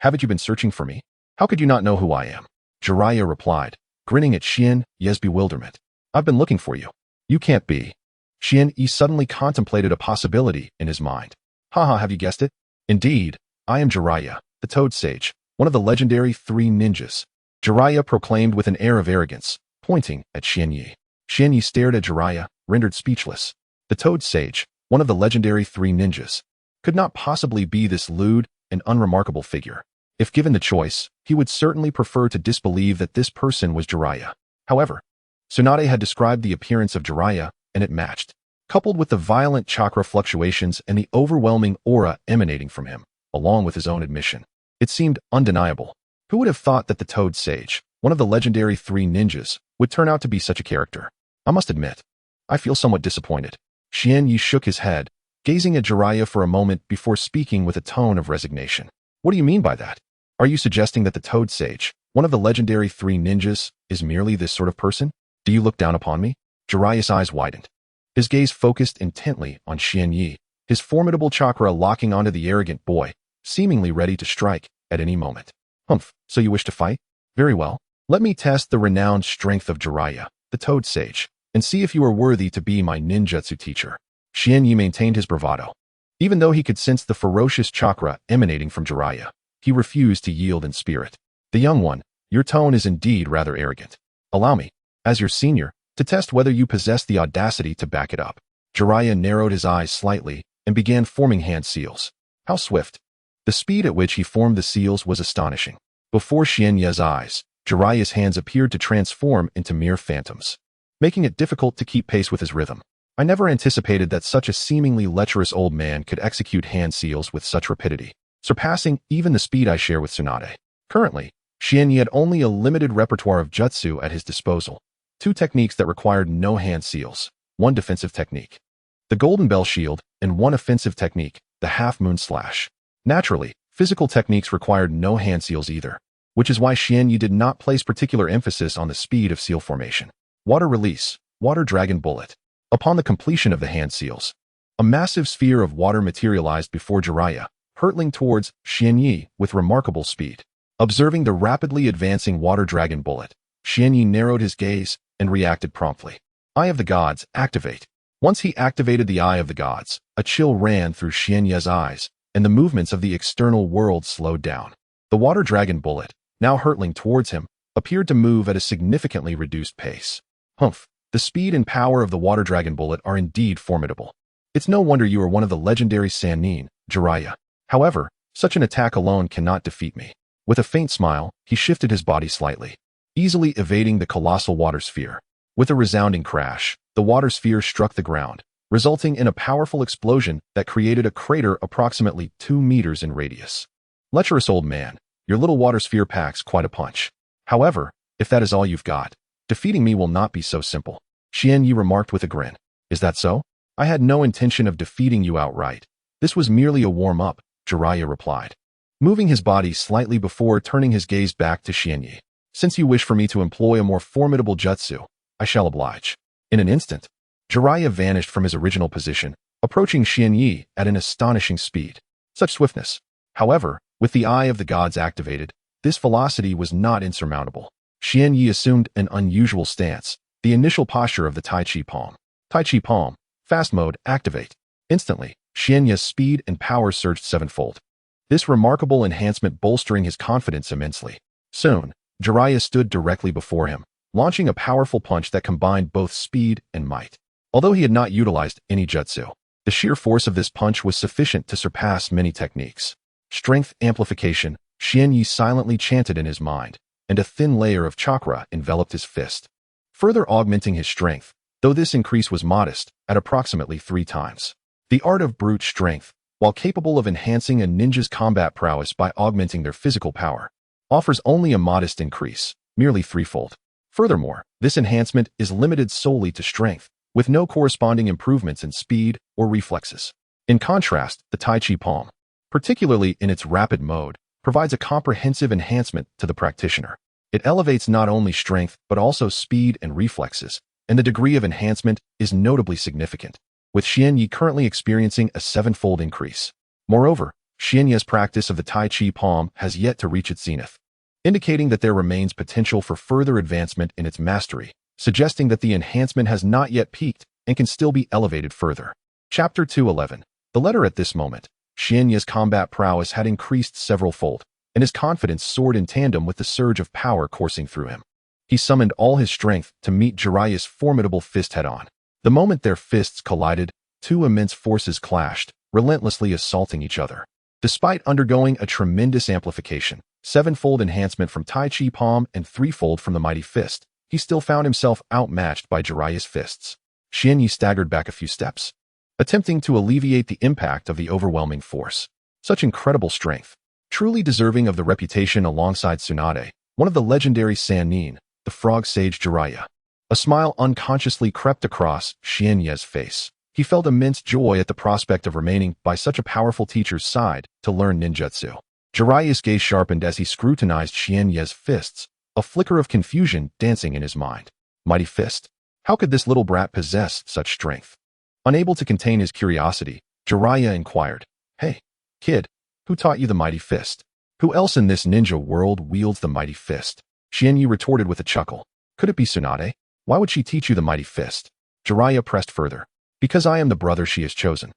Haven't you been searching for me? How could you not know who I am?" Jiraiya replied, grinning at Xianyi's bewilderment. "I've been looking for you. You can't be." Xianyi suddenly contemplated a possibility in his mind. "Haha, have you guessed it? Indeed, I am Jiraiya, the Toad Sage, one of the legendary three ninjas," Jiraiya proclaimed with an air of arrogance, pointing at Xianyi. Xianyi stared at Jiraiya, rendered speechless. The Toad Sage, one of the legendary three ninjas, could not possibly be this lewd, and unremarkable figure. If given the choice, he would certainly prefer to disbelieve that this person was Jiraiya. However, Tsunade had described the appearance of Jiraiya, and it matched. Coupled with the violent chakra fluctuations and the overwhelming aura emanating from him, along with his own admission, it seemed undeniable. Who would have thought that the Toad Sage, one of the legendary 3 ninjas, would turn out to be such a character? I must admit, I feel somewhat disappointed. Xian Yi shook his head, gazing at Jiraiya for a moment before speaking with a tone of resignation. What do you mean by that? Are you suggesting that the Toad Sage, one of the legendary 3 ninjas, is merely this sort of person? Do you look down upon me? Jiraiya's eyes widened. His gaze focused intently on Xian Yi, his formidable chakra locking onto the arrogant boy, seemingly ready to strike at any moment. Humph, so you wish to fight? Very well. Let me test the renowned strength of Jiraiya, the Toad Sage, and see if you are worthy to be my ninjutsu teacher. Xian Yi maintained his bravado. Even though he could sense the ferocious chakra emanating from Jiraiya, he refused to yield in spirit. The young one, your tone is indeed rather arrogant. Allow me, as your senior, to test whether you possess the audacity to back it up. Jiraiya narrowed his eyes slightly and began forming hand seals. How swift! The speed at which he formed the seals was astonishing. Before Xian Yi's eyes, Jiraiya's hands appeared to transform into mere phantoms, making it difficult to keep pace with his rhythm. I never anticipated that such a seemingly lecherous old man could execute hand seals with such rapidity, surpassing even the speed I share with Tsunade. Currently, Xian Yi had only a limited repertoire of jutsu at his disposal, 2 techniques that required no hand seals, 1 defensive technique, the Golden Bell Shield, and 1 offensive technique, the Half Moon Slash. Naturally, physical techniques required no hand seals either, which is why Xian Yi did not place particular emphasis on the speed of seal formation. Water Release, Water Dragon Bullet. Upon the completion of the hand seals, a massive sphere of water materialized before Jiraiya, hurtling towards Xian Yi with remarkable speed. Observing the rapidly advancing Water Dragon Bullet, Xian Yi narrowed his gaze and reacted promptly. Eye of the Gods, activate. Once he activated the Eye of the Gods, a chill ran through Xian Yi's eyes, and the movements of the external world slowed down. The Water Dragon Bullet, now hurtling towards him, appeared to move at a significantly reduced pace. Humph, the speed and power of the Water Dragon Bullet are indeed formidable. It's no wonder you are one of the legendary Sannin, Jiraiya. However, such an attack alone cannot defeat me. With a faint smile, he shifted his body slightly, easily evading the colossal water sphere. With a resounding crash, the water sphere struck the ground, resulting in a powerful explosion that created a crater approximately 2 meters in radius. Lecherous old man, your little water sphere packs quite a punch. However, if that is all you've got, defeating me will not be so simple. Xian Yi remarked with a grin. Is that so? I had no intention of defeating you outright. This was merely a warm-up, Jiraiya replied, moving his body slightly before turning his gaze back to Xian Yi. Since you wish for me to employ a more formidable jutsu, I shall oblige. In an instant, Jiraiya vanished from his original position, approaching Xian Yi at an astonishing speed. Such swiftness. However, with the Eye of the Gods activated, this velocity was not insurmountable. Xian Yi assumed an unusual stance, the initial posture of the Tai Chi Palm. Tai Chi Palm, fast mode, activate. Instantly, Xian Yi's speed and power surged 7-fold. This remarkable enhancement bolstering his confidence immensely. Soon, Jiraiya stood directly before him, launching a powerful punch that combined both speed and might. Although he had not utilized any jutsu, the sheer force of this punch was sufficient to surpass many techniques. Strength amplification, Xian Yi silently chanted in his mind, and a thin layer of chakra enveloped his fist, further augmenting his strength, though this increase was modest, at approximately 3 times. The art of brute strength, while capable of enhancing a ninja's combat prowess by augmenting their physical power, offers only a modest increase, merely 3-fold. Furthermore, this enhancement is limited solely to strength, with no corresponding improvements in speed or reflexes. In contrast, the Tai Chi Palm, particularly in its rapid mode, provides a comprehensive enhancement to the practitioner. It elevates not only strength but also speed and reflexes, and the degree of enhancement is notably significant, with Xian Yi currently experiencing a 7-fold increase. Moreover, Xian Yi's practice of the Tai Chi Palm has yet to reach its zenith, indicating that there remains potential for further advancement in its mastery, suggesting that the enhancement has not yet peaked and can still be elevated further. Chapter 211. The letter. At this moment, Xian Yi's combat prowess had increased several-fold, and his confidence soared in tandem with the surge of power coursing through him. He summoned all his strength to meet Jiraiya's formidable fist head-on. The moment their fists collided, 2 immense forces clashed, relentlessly assaulting each other. Despite undergoing a tremendous amplification, sevenfold enhancement from Tai Chi Palm and threefold from the Mighty Fist, he still found himself outmatched by Jiraiya's fists. Xianyi staggered back a few steps, attempting to alleviate the impact of the overwhelming force. Such incredible strength, truly deserving of the reputation alongside Tsunade, one of the legendary Sannin, the frog sage Jiraiya. A smile unconsciously crept across Xianye's face. He felt immense joy at the prospect of remaining by such a powerful teacher's side to learn ninjutsu. Jiraiya's gaze sharpened as he scrutinized Xianye's fists, a flicker of confusion dancing in his mind. Mighty Fist? How could this little brat possess such strength? Unable to contain his curiosity, Jiraiya inquired, "Hey, kid, who taught you the Mighty Fist? Who else in this ninja world wields the Mighty Fist?" Xianyi retorted with a chuckle. "Could it be Tsunade? Why would she teach you the Mighty Fist?" Jiraiya pressed further. "Because I am the brother she has chosen.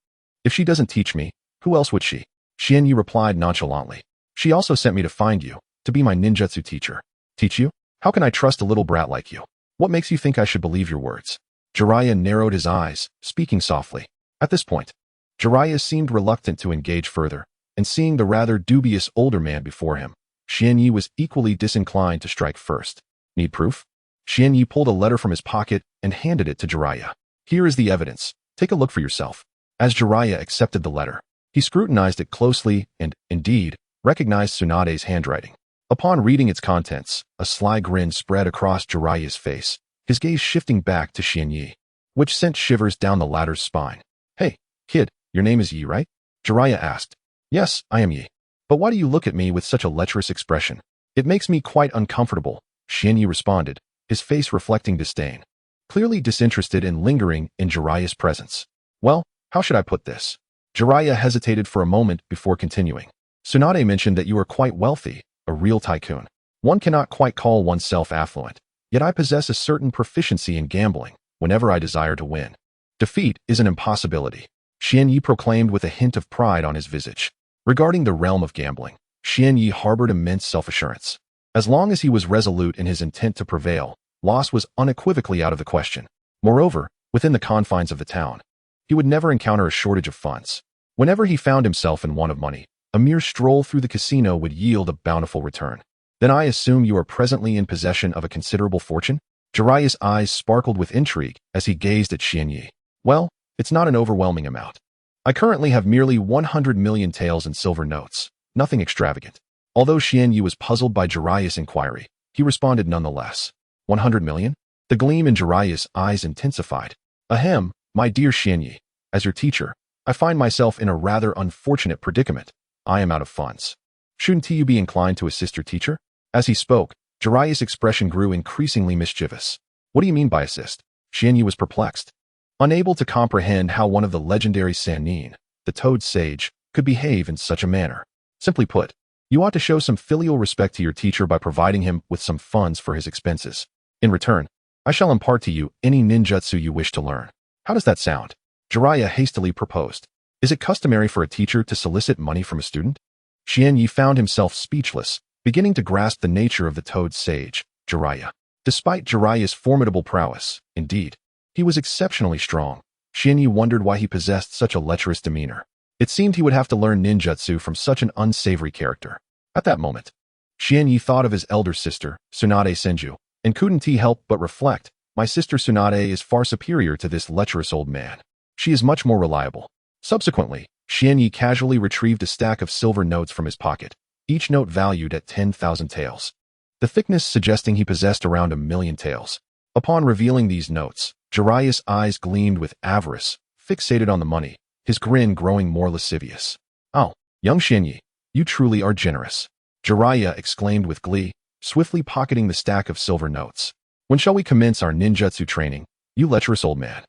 If she doesn't teach me, who else would she?" Xianyi replied nonchalantly. "She also sent me to find you, to be my ninjutsu teacher." "Teach you? How can I trust a little brat like you? What makes you think I should believe your words?" Jiraiya narrowed his eyes, speaking softly. At this point, Jiraiya seemed reluctant to engage further, and seeing the rather dubious older man before him, Xianyi was equally disinclined to strike first. "Need proof?" Xianyi pulled a letter from his pocket and handed it to Jiraiya. "Here is the evidence. Take a look for yourself." As Jiraiya accepted the letter, he scrutinized it closely and, indeed, recognized Tsunade's handwriting. Upon reading its contents, a sly grin spread across Jiraiya's face, his gaze shifting back to Xianyi, which sent shivers down the latter's spine. "Hey, kid, your name is Yi, right?" Jiraiya asked. "Yes, I am Yi. But why do you look at me with such a lecherous expression?" "It makes me quite uncomfortable," Xianyi responded, his face reflecting disdain, clearly disinterested and lingering in Jiraiya's presence. "Well, how should I put this?" Jiraiya hesitated for a moment before continuing. "Tsunade mentioned that you are quite wealthy, a real tycoon. One cannot quite call oneself affluent, yet I possess a certain proficiency in gambling whenever I desire to win. Defeat is an impossibility," Xianyi proclaimed with a hint of pride on his visage. Regarding the realm of gambling, Xianyi harbored immense self-assurance. As long as he was resolute in his intent to prevail, loss was unequivocally out of the question. Moreover, within the confines of the town, he would never encounter a shortage of funds. Whenever he found himself in want of money, a mere stroll through the casino would yield a bountiful return. "Then I assume you are presently in possession of a considerable fortune?" Jiraiya's eyes sparkled with intrigue as he gazed at Xianyi. "Well, it's not an overwhelming amount. I currently have merely 100 million taels in silver notes, nothing extravagant." Although Xianyi was puzzled by Jiraiya's inquiry, he responded nonetheless. 100 million? The gleam in Jiraiya's eyes intensified. "Ahem, my dear Xianyi, as your teacher, I find myself in a rather unfortunate predicament. I am out of funds. Shouldn't you be inclined to assist your teacher?" As he spoke, Jiraiya's expression grew increasingly mischievous. "What do you mean by assist?" Xianyi was perplexed, unable to comprehend how one of the legendary Sannin, the Toad Sage, could behave in such a manner. "Simply put, you ought to show some filial respect to your teacher by providing him with some funds for his expenses. In return, I shall impart to you any ninjutsu you wish to learn. How does that sound?" Jiraiya hastily proposed. "Is it customary for a teacher to solicit money from a student?" Xianyi found himself speechless, beginning to grasp the nature of the Toad Sage, Jiraiya. Despite Jiraiya's formidable prowess, indeed, he was exceptionally strong. Xianyi wondered why he possessed such a lecherous demeanor. It seemed he would have to learn ninjutsu from such an unsavory character. At that moment, Xianyi thought of his elder sister, Tsunade Senju, and couldn't he help but reflect, "My sister Tsunade is far superior to this lecherous old man. She is much more reliable." Subsequently, Xianyi casually retrieved a stack of silver notes from his pocket, each note valued at 10,000 taels, the thickness suggesting he possessed around 1,000,000 taels. Upon revealing these notes, Jiraiya's eyes gleamed with avarice, fixated on the money, his grin growing more lascivious. "Oh, young Xianyi, you truly are generous," Jiraiya exclaimed with glee, swiftly pocketing the stack of silver notes. "When shall we commence our ninjutsu training, you lecherous old man?"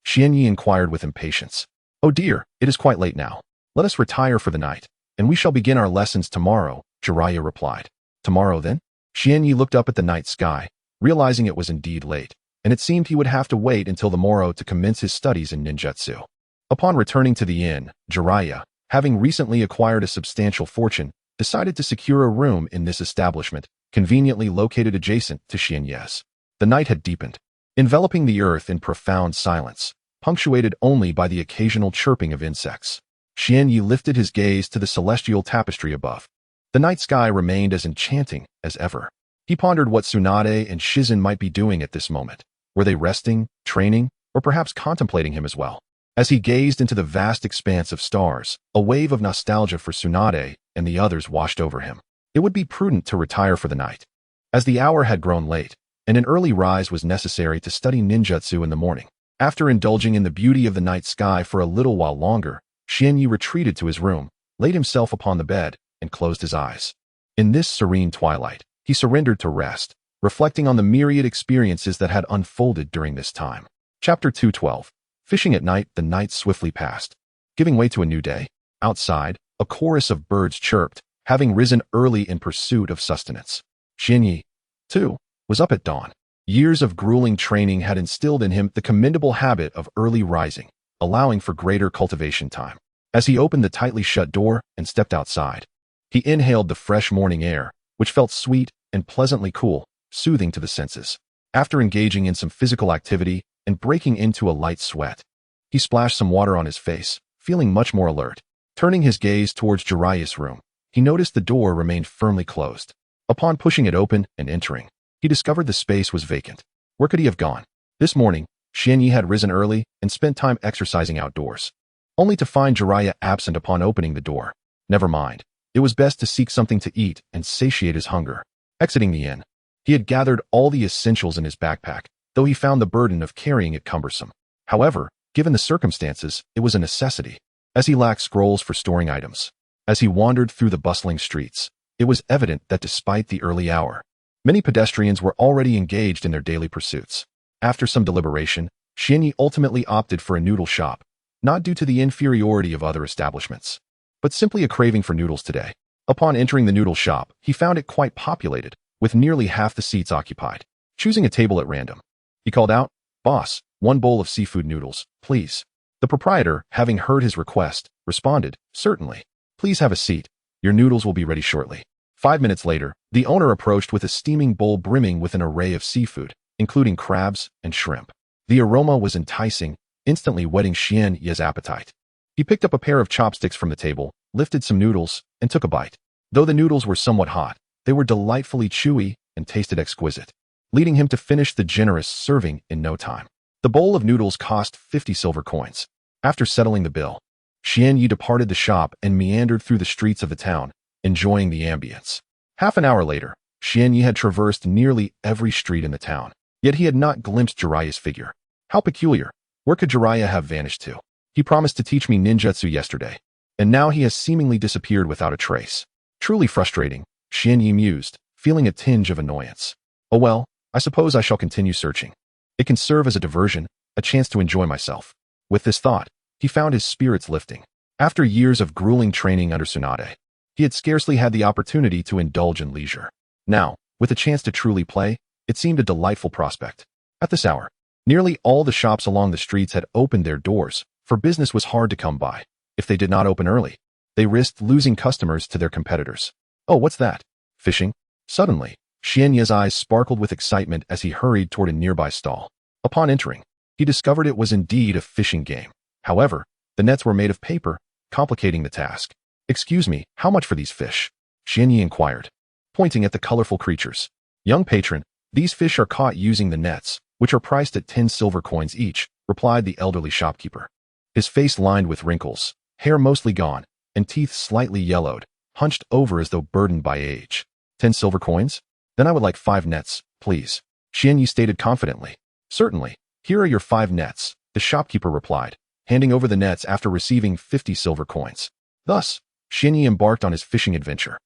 Xianyi inquired with impatience. "Oh dear, it is quite late now. Let us retire for the night, and we shall begin our lessons tomorrow," Jiraiya replied. "Tomorrow then?" Xianyi looked up at the night sky, realizing it was indeed late, and it seemed he would have to wait until the morrow to commence his studies in ninjutsu. Upon returning to the inn, Jiraiya, having recently acquired a substantial fortune, decided to secure a room in this establishment, conveniently located adjacent to Xianyi's. The night had deepened, enveloping the earth in profound silence, punctuated only by the occasional chirping of insects. Xianyi lifted his gaze to the celestial tapestry above. The night sky remained as enchanting as ever. He pondered what Tsunade and Shizen might be doing at this moment. Were they resting, training, or perhaps contemplating him as well? As he gazed into the vast expanse of stars, a wave of nostalgia for Tsunade and the others washed over him. It would be prudent to retire for the night, as the hour had grown late, and an early rise was necessary to study ninjutsu in the morning. After indulging in the beauty of the night sky for a little while longer, Xianyi retreated to his room, laid himself upon the bed, and closed his eyes. In this serene twilight, he surrendered to rest, reflecting on the myriad experiences that had unfolded during this time. Chapter 212. Fishing at night. The night swiftly passed, giving way to a new day. Outside, a chorus of birds chirped, having risen early in pursuit of sustenance. Xianyi, too, was up at dawn. Years of grueling training had instilled in him the commendable habit of early rising, allowing for greater cultivation time. As he opened the tightly shut door and stepped outside, he inhaled the fresh morning air, which felt sweet and pleasantly cool, soothing to the senses. After engaging in some physical activity and breaking into a light sweat, he splashed some water on his face, feeling much more alert. Turning his gaze towards Jiraiya's room, he noticed the door remained firmly closed. Upon pushing it open and entering, he discovered the space was vacant. Where could he have gone? This morning, Xianyi had risen early and spent time exercising outdoors, only to find Jiraiya absent upon opening the door. Never mind. It was best to seek something to eat and satiate his hunger. Exiting the inn, he had gathered all the essentials in his backpack, though he found the burden of carrying it cumbersome. However, given the circumstances, it was a necessity, as he lacked scrolls for storing items. As he wandered through the bustling streets, it was evident that despite the early hour, many pedestrians were already engaged in their daily pursuits. After some deliberation, Xianyi ultimately opted for a noodle shop, not due to the inferiority of other establishments, but simply a craving for noodles today. Upon entering the noodle shop, he found it quite populated, with nearly half the seats occupied. Choosing a table at random, he called out, "Boss, one bowl of seafood noodles, please." The proprietor, having heard his request, responded, "Certainly. Please have a seat. Your noodles will be ready shortly." 5 minutes later, the owner approached with a steaming bowl brimming with an array of seafood, including crabs and shrimp. The aroma was enticing, instantly whetting Xianyi's appetite. He picked up a pair of chopsticks from the table, lifted some noodles, and took a bite. Though the noodles were somewhat hot, they were delightfully chewy and tasted exquisite, leading him to finish the generous serving in no time. The bowl of noodles cost 50 silver coins. After settling the bill, Xianyi departed the shop and meandered through the streets of the town, enjoying the ambience. Half an hour later, Xianyi had traversed nearly every street in the town, yet he had not glimpsed Jiraiya's figure. How peculiar. Where could Jiraiya have vanished to? He promised to teach me ninjutsu yesterday, and now he has seemingly disappeared without a trace. Truly frustrating, Xianyi mused, feeling a tinge of annoyance. Oh well, I suppose I shall continue searching. It can serve as a diversion, a chance to enjoy myself. With this thought, he found his spirits lifting. After years of grueling training under Tsunade, he had scarcely had the opportunity to indulge in leisure. Now, with a chance to truly play, it seemed a delightful prospect. At this hour, nearly all the shops along the streets had opened their doors, for business was hard to come by. If they did not open early, they risked losing customers to their competitors. Oh, what's that? Fishing? Suddenly, Xianyi's eyes sparkled with excitement as he hurried toward a nearby stall. Upon entering, he discovered it was indeed a fishing game. However, the nets were made of paper, complicating the task. "Excuse me, how much for these fish?" Xianyi inquired, pointing at the colorful creatures. "Young patron, these fish are caught using the nets, which are priced at 10 silver coins each," replied the elderly shopkeeper. His face lined with wrinkles, hair mostly gone, and teeth slightly yellowed, hunched over as though burdened by age. 10 silver coins? Then I would like 5 nets, please," Xianyi stated confidently. "Certainly, here are your 5 nets," the shopkeeper replied, handing over the nets after receiving 50 silver coins. Thus, Xianyi embarked on his fishing adventure.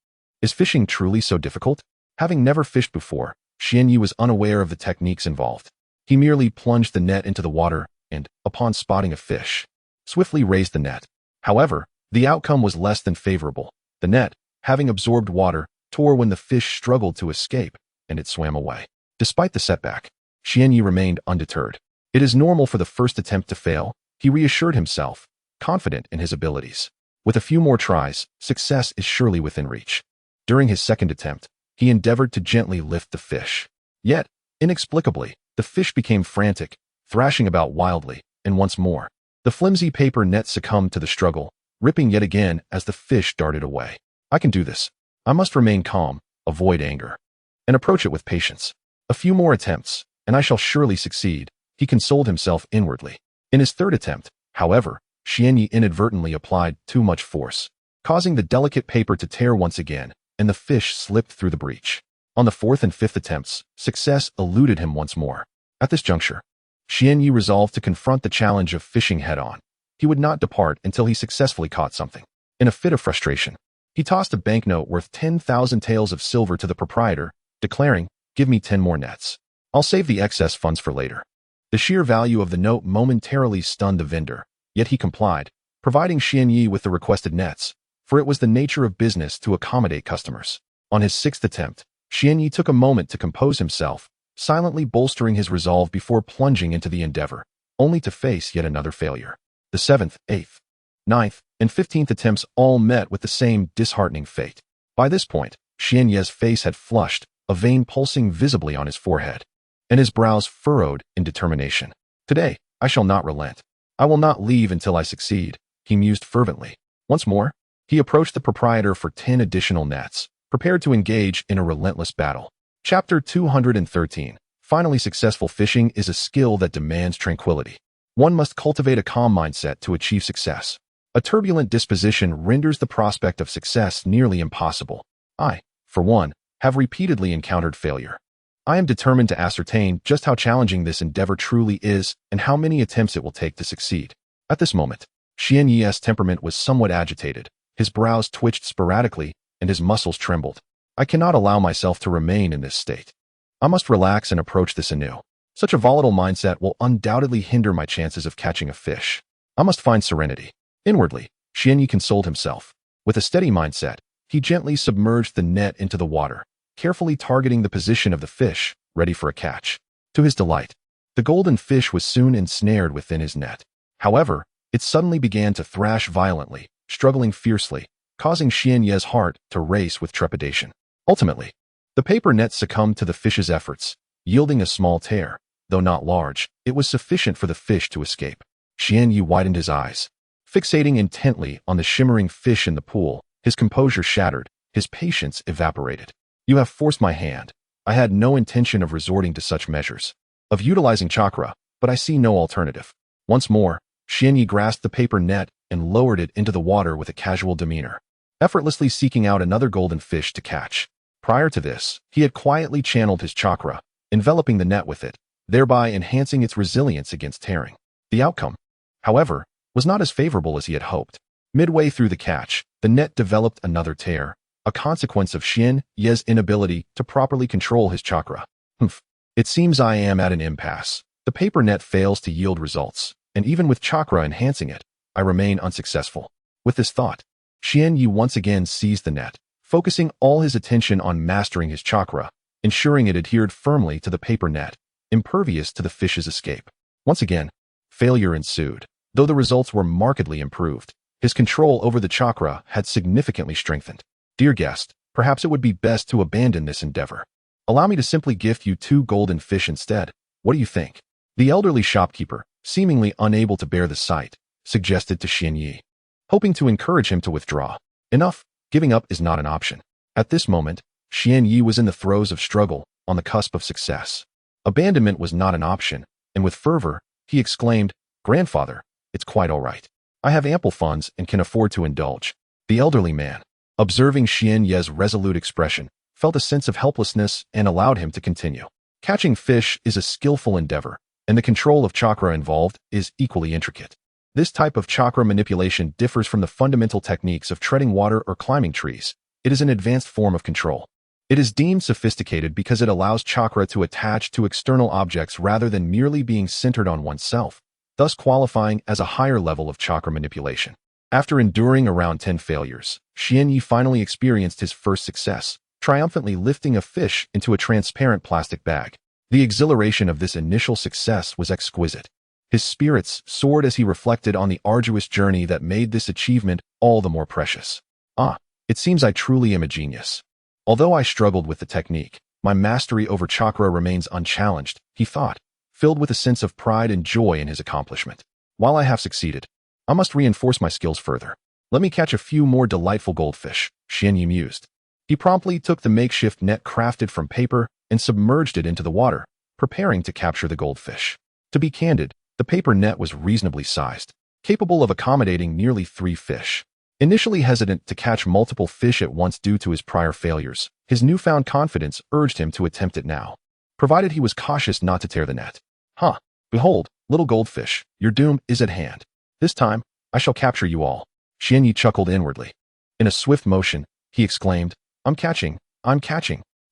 Is fishing truly so difficult? Having never fished before, Xianyi was unaware of the techniques involved. He merely plunged the net into the water and, upon spotting a fish, swiftly raised the net. However, the outcome was less than favorable. The net, having absorbed water, tore when the fish struggled to escape, and it swam away. Despite the setback, Xianyi remained undeterred. It is normal for the first attempt to fail, he reassured himself, confident in his abilities. With a few more tries, success is surely within reach. During his second attempt, he endeavored to gently lift the fish. Yet, inexplicably, the fish became frantic, thrashing about wildly, and once more, the flimsy paper net succumbed to the struggle, ripping yet again as the fish darted away. I can do this. I must remain calm, avoid anger, and approach it with patience. A few more attempts, and I shall surely succeed, he consoled himself inwardly. In his third attempt, however, Xianyi inadvertently applied too much force, causing the delicate paper to tear once again, and the fish slipped through the breach. On the fourth and fifth attempts, success eluded him once more. At this juncture, Xianyi resolved to confront the challenge of fishing head-on. He would not depart until he successfully caught something. In a fit of frustration, he tossed a banknote worth 10,000 taels of silver to the proprietor, declaring, "Give me 10 more nets. I'll save the excess funds for later." The sheer value of the note momentarily stunned the vendor, yet he complied, providing Xianyi with the requested nets, for it was the nature of business to accommodate customers. On his sixth attempt, Xianyi took a moment to compose himself, silently bolstering his resolve before plunging into the endeavor, only to face yet another failure. The seventh, eighth, ninth, and 15th attempts all met with the same disheartening fate. By this point, Xianyi's face had flushed, a vein pulsing visibly on his forehead, and his brows furrowed in determination. "Today, I shall not relent. I will not leave until I succeed," he mused fervently. Once more, he approached the proprietor for 10 additional nets, prepared to engage in a relentless battle. Chapter 213. Finally, successful fishing is a skill that demands tranquility. One must cultivate a calm mindset to achieve success. A turbulent disposition renders the prospect of success nearly impossible. I, for one, have repeatedly encountered failure. I am determined to ascertain just how challenging this endeavor truly is and how many attempts it will take to succeed. At this moment, Xianyi's temperament was somewhat agitated. His brows twitched sporadically, and his muscles trembled. I cannot allow myself to remain in this state. I must relax and approach this anew. Such a volatile mindset will undoubtedly hinder my chances of catching a fish. I must find serenity. Inwardly, Xianyi consoled himself. With a steady mindset, he gently submerged the net into the water, carefully targeting the position of the fish, ready for a catch. To his delight, the golden fish was soon ensnared within his net. However, it suddenly began to thrash violently, struggling fiercely, causing Xianyi's heart to race with trepidation. Ultimately, the paper net succumbed to the fish's efforts, yielding a small tear. Though not large, it was sufficient for the fish to escape. Xianyi widened his eyes. Fixating intently on the shimmering fish in the pool, his composure shattered, his patience evaporated. "You have forced my hand. I had no intention of resorting to such measures, of utilizing chakra, but I see no alternative." Once more, Xianyi grasped the paper net and lowered it into the water with a casual demeanor, effortlessly seeking out another golden fish to catch. Prior to this, he had quietly channeled his chakra, enveloping the net with it, thereby enhancing its resilience against tearing. The outcome, however, was not as favorable as he had hoped. Midway through the catch, the net developed another tear, a consequence of Xianyi's inability to properly control his chakra. It seems I am at an impasse. The paper net fails to yield results, and even with chakra enhancing it, I remain unsuccessful. With this thought, Xianyi once again seized the net, focusing all his attention on mastering his chakra, ensuring it adhered firmly to the paper net, impervious to the fish's escape. Once again, failure ensued. Though the results were markedly improved, his control over the chakra had significantly strengthened. "Dear guest, perhaps it would be best to abandon this endeavor. Allow me to simply gift you 2 golden fish instead. What do you think?" The elderly shopkeeper, seemingly unable to bear the sight, suggested to Xianyi, hoping to encourage him to withdraw. Enough, giving up is not an option. At this moment, Xianyi was in the throes of struggle, on the cusp of success. Abandonment was not an option, and with fervor, he exclaimed, "Grandfather, it's quite all right. I have ample funds and can afford to indulge." The elderly man, observing Xianyi's resolute expression, felt a sense of helplessness and allowed him to continue. Catching fish is a skillful endeavor, and the control of chakra involved is equally intricate. This type of chakra manipulation differs from the fundamental techniques of treading water or climbing trees. It is an advanced form of control. It is deemed sophisticated because it allows chakra to attach to external objects rather than merely being centered on oneself, thus qualifying as a higher level of chakra manipulation. After enduring around 10 failures, Xianyi finally experienced his first success, triumphantly lifting a fish into a transparent plastic bag. The exhilaration of this initial success was exquisite. His spirits soared as he reflected on the arduous journey that made this achievement all the more precious. It seems I truly am a genius. Although I struggled with the technique, my mastery over chakra remains unchallenged, he thought, filled with a sense of pride and joy in his accomplishment. While I have succeeded, I must reinforce my skills further. Let me catch a few more delightful goldfish, Xianyi mused. He promptly took the makeshift net crafted from paper and submerged it into the water, preparing to capture the goldfish. To be candid, the paper net was reasonably sized, capable of accommodating nearly 3 fish. Initially hesitant to catch multiple fish at once due to his prior failures, his newfound confidence urged him to attempt it now, provided he was cautious not to tear the net. Behold, little goldfish, your doom is at hand. This time, I shall capture you all. Xianyi chuckled inwardly. In a swift motion, he exclaimed, I'm catching.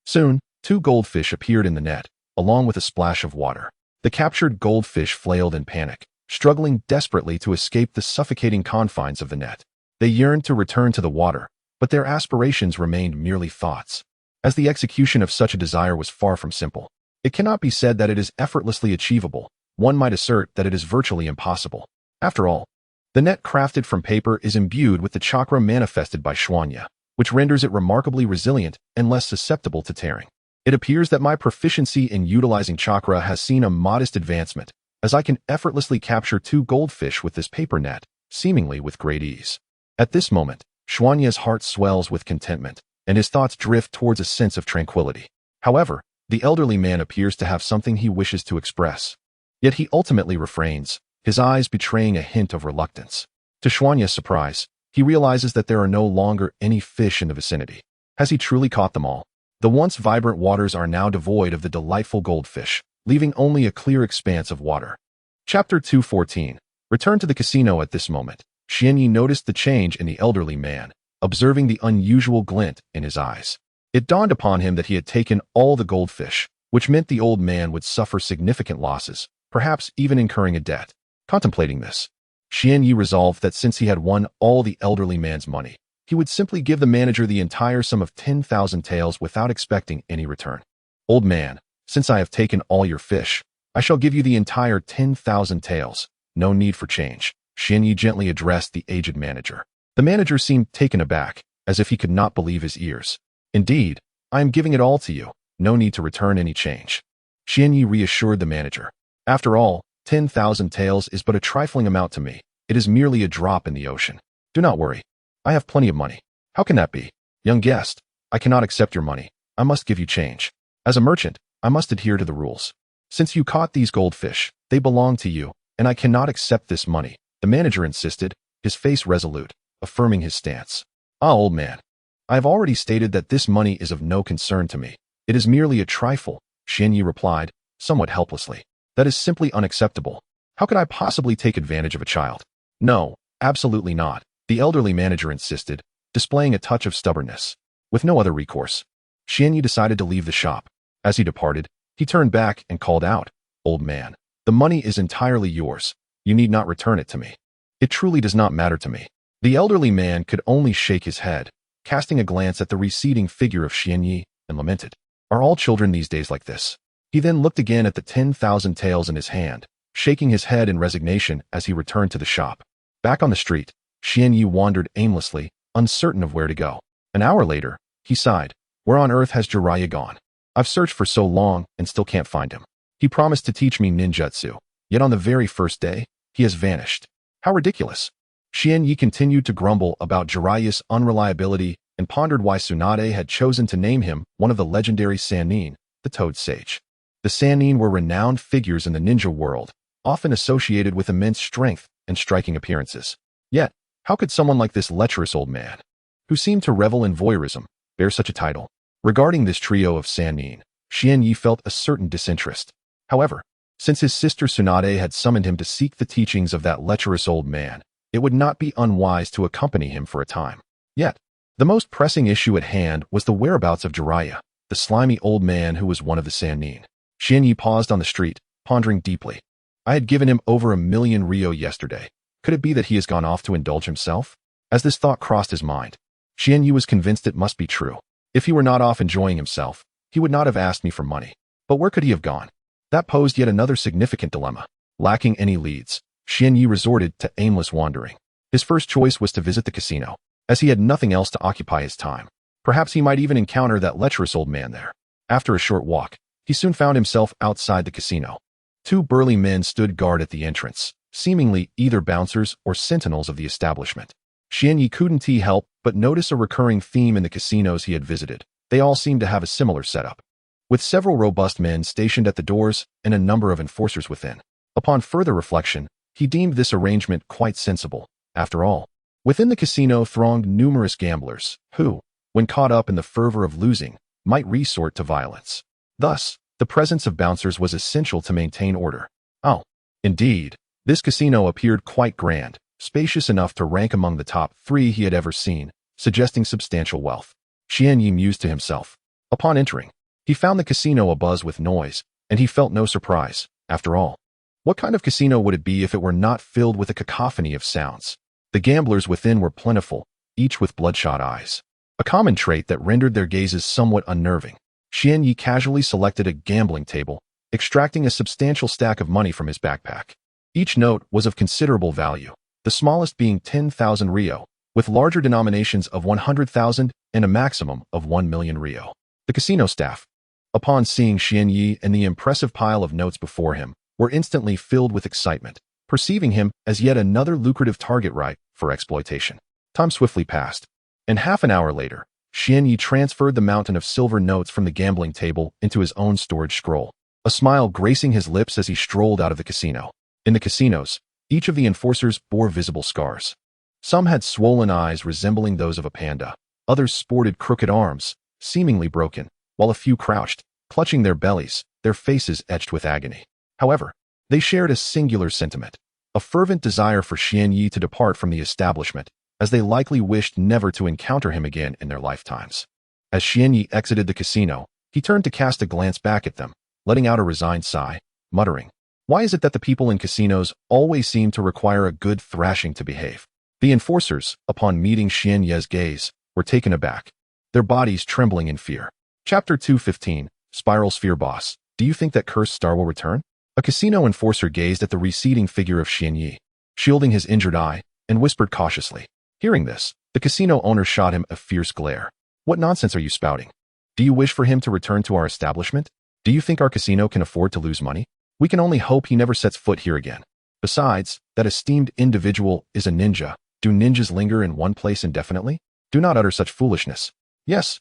Soon, 2 goldfish appeared in the net, along with a splash of water. The captured goldfish flailed in panic, struggling desperately to escape the suffocating confines of the net. They yearned to return to the water, but their aspirations remained merely thoughts, as the execution of such a desire was far from simple. It cannot be said that it is effortlessly achievable. One might assert that it is virtually impossible. After all, the net crafted from paper is imbued with the chakra manifested by Xuanya, which renders it remarkably resilient and less susceptible to tearing. It appears that my proficiency in utilizing chakra has seen a modest advancement, as I can effortlessly capture 2 goldfish with this paper net, seemingly with great ease. At this moment, Xuanya's heart swells with contentment, and his thoughts drift towards a sense of tranquility. However, the elderly man appears to have something he wishes to express. Yet he ultimately refrains, his eyes betraying a hint of reluctance. To Xuanya's surprise, he realizes that there are no longer any fish in the vicinity. Has he truly caught them all? The once vibrant waters are now devoid of the delightful goldfish, leaving only a clear expanse of water. Chapter 214. Return to the casino. At this moment, Xianyi noticed the change in the elderly man, observing the unusual glint in his eyes. It dawned upon him that he had taken all the goldfish, which meant the old man would suffer significant losses, perhaps even incurring a debt. Contemplating this, Xianyi resolved that since he had won all the elderly man's money, he would simply give the manager the entire sum of 10,000 taels without expecting any return. Old man, since I have taken all your fish, I shall give you the entire 10,000 taels. No need for change, Xianyi gently addressed the aged manager. The manager seemed taken aback, as if he could not believe his ears. Indeed, I am giving it all to you. No need to return any change. Xianyi reassured the manager. After all, 10,000 taels is but a trifling amount to me. It is merely a drop in the ocean. Do not worry. I have plenty of money. How can that be? Young guest, I cannot accept your money. I must give you change. As a merchant, I must adhere to the rules. Since you caught these goldfish, they belong to you, and I cannot accept this money, the manager insisted, his face resolute, affirming his stance. Old man. I have already stated that this money is of no concern to me. It is merely a trifle, Xianyi replied, somewhat helplessly. That is simply unacceptable. How could I possibly take advantage of a child? No, absolutely not, the elderly manager insisted, displaying a touch of stubbornness. With no other recourse, Xianyi decided to leave the shop. As he departed, he turned back and called out, Old man, the money is entirely yours. You need not return it to me. It truly does not matter to me. The elderly man could only shake his head, casting a glance at the receding figure of Xianyi, and lamented. Are all children these days like this? He then looked again at the 10,000 taels in his hand, shaking his head in resignation as he returned to the shop. Back on the street, Xianyi wandered aimlessly, uncertain of where to go. An hour later, he sighed. Where on earth has Jiraiya gone? I've searched for so long and still can't find him. He promised to teach me ninjutsu, yet on the very first day, he has vanished. How ridiculous. Xianyi continued to grumble about Jiraiya's unreliability and pondered why Tsunade had chosen to name him one of the legendary Sannin, the Toad Sage. The Sannin were renowned figures in the ninja world, often associated with immense strength and striking appearances. Yet, how could someone like this lecherous old man, who seemed to revel in voyeurism, bear such a title? Regarding this trio of Sannin, Xianyi felt a certain disinterest. However, since his sister Tsunade had summoned him to seek the teachings of that lecherous old man, it would not be unwise to accompany him for a time. Yet, the most pressing issue at hand was the whereabouts of Jiraiya, the slimy old man who was one of the Sannin. Xianyi paused on the street, pondering deeply. I had given him over 1,000,000 ryo yesterday. Could it be that he has gone off to indulge himself? As this thought crossed his mind, Xianyi was convinced it must be true. If he were not off enjoying himself, he would not have asked me for money. But where could he have gone? That posed yet another significant dilemma. Lacking any leads, Xianyi resorted to aimless wandering. His first choice was to visit the casino, as he had nothing else to occupy his time. Perhaps he might even encounter that lecherous old man there. After a short walk, he soon found himself outside the casino. 2 burly men stood guard at the entrance, seemingly either bouncers or sentinels of the establishment. Xianyi couldn't help but notice a recurring theme in the casinos he had visited. They all seemed to have a similar setup, with several robust men stationed at the doors and a number of enforcers within. Upon further reflection, he deemed this arrangement quite sensible. After all, within the casino thronged numerous gamblers who, when caught up in the fervor of losing, might resort to violence. Thus, the presence of bouncers was essential to maintain order. Oh, indeed, this casino appeared quite grand, spacious enough to rank among the top 3 he had ever seen, suggesting substantial wealth. Xianyi mused to himself. Upon entering, he found the casino abuzz with noise, and he felt no surprise. After all, what kind of casino would it be if it were not filled with a cacophony of sounds? The gamblers within were plentiful, each with bloodshot eyes, a common trait that rendered their gazes somewhat unnerving. Xianyi casually selected a gambling table, extracting a substantial stack of money from his backpack. Each note was of considerable value, the smallest being 10,000 Rio, with larger denominations of 100,000 and a maximum of 1 million Rio. The casino staff, upon seeing Xianyi and the impressive pile of notes before him, were instantly filled with excitement, perceiving him as yet another lucrative target ripe for exploitation. Time swiftly passed, and half an hour later, Xianyi transferred the mountain of silver notes from the gambling table into his own storage scroll, a smile gracing his lips as he strolled out of the casino. In the casinos, each of the enforcers bore visible scars. Some had swollen eyes resembling those of a panda, others sported crooked arms, seemingly broken, while a few crouched, clutching their bellies, their faces etched with agony. However, they shared a singular sentiment, a fervent desire for Xianyi to depart from the establishment, as they likely wished never to encounter him again in their lifetimes. As Xianyi exited the casino, he turned to cast a glance back at them, letting out a resigned sigh, muttering, "Why is it that the people in casinos always seem to require a good thrashing to behave?" The enforcers, upon meeting Xianyi's gaze, were taken aback, their bodies trembling in fear. Chapter 215, Spiral Sphere Boss. Do you think that cursed star will return? A casino enforcer gazed at the receding figure of Xianyi, shielding his injured eye, and whispered cautiously. Hearing this, the casino owner shot him a fierce glare. What nonsense are you spouting? Do you wish for him to return to our establishment? Do you think our casino can afford to lose money? We can only hope he never sets foot here again. Besides, that esteemed individual is a ninja. Do ninjas linger in one place indefinitely? Do not utter such foolishness. Yes,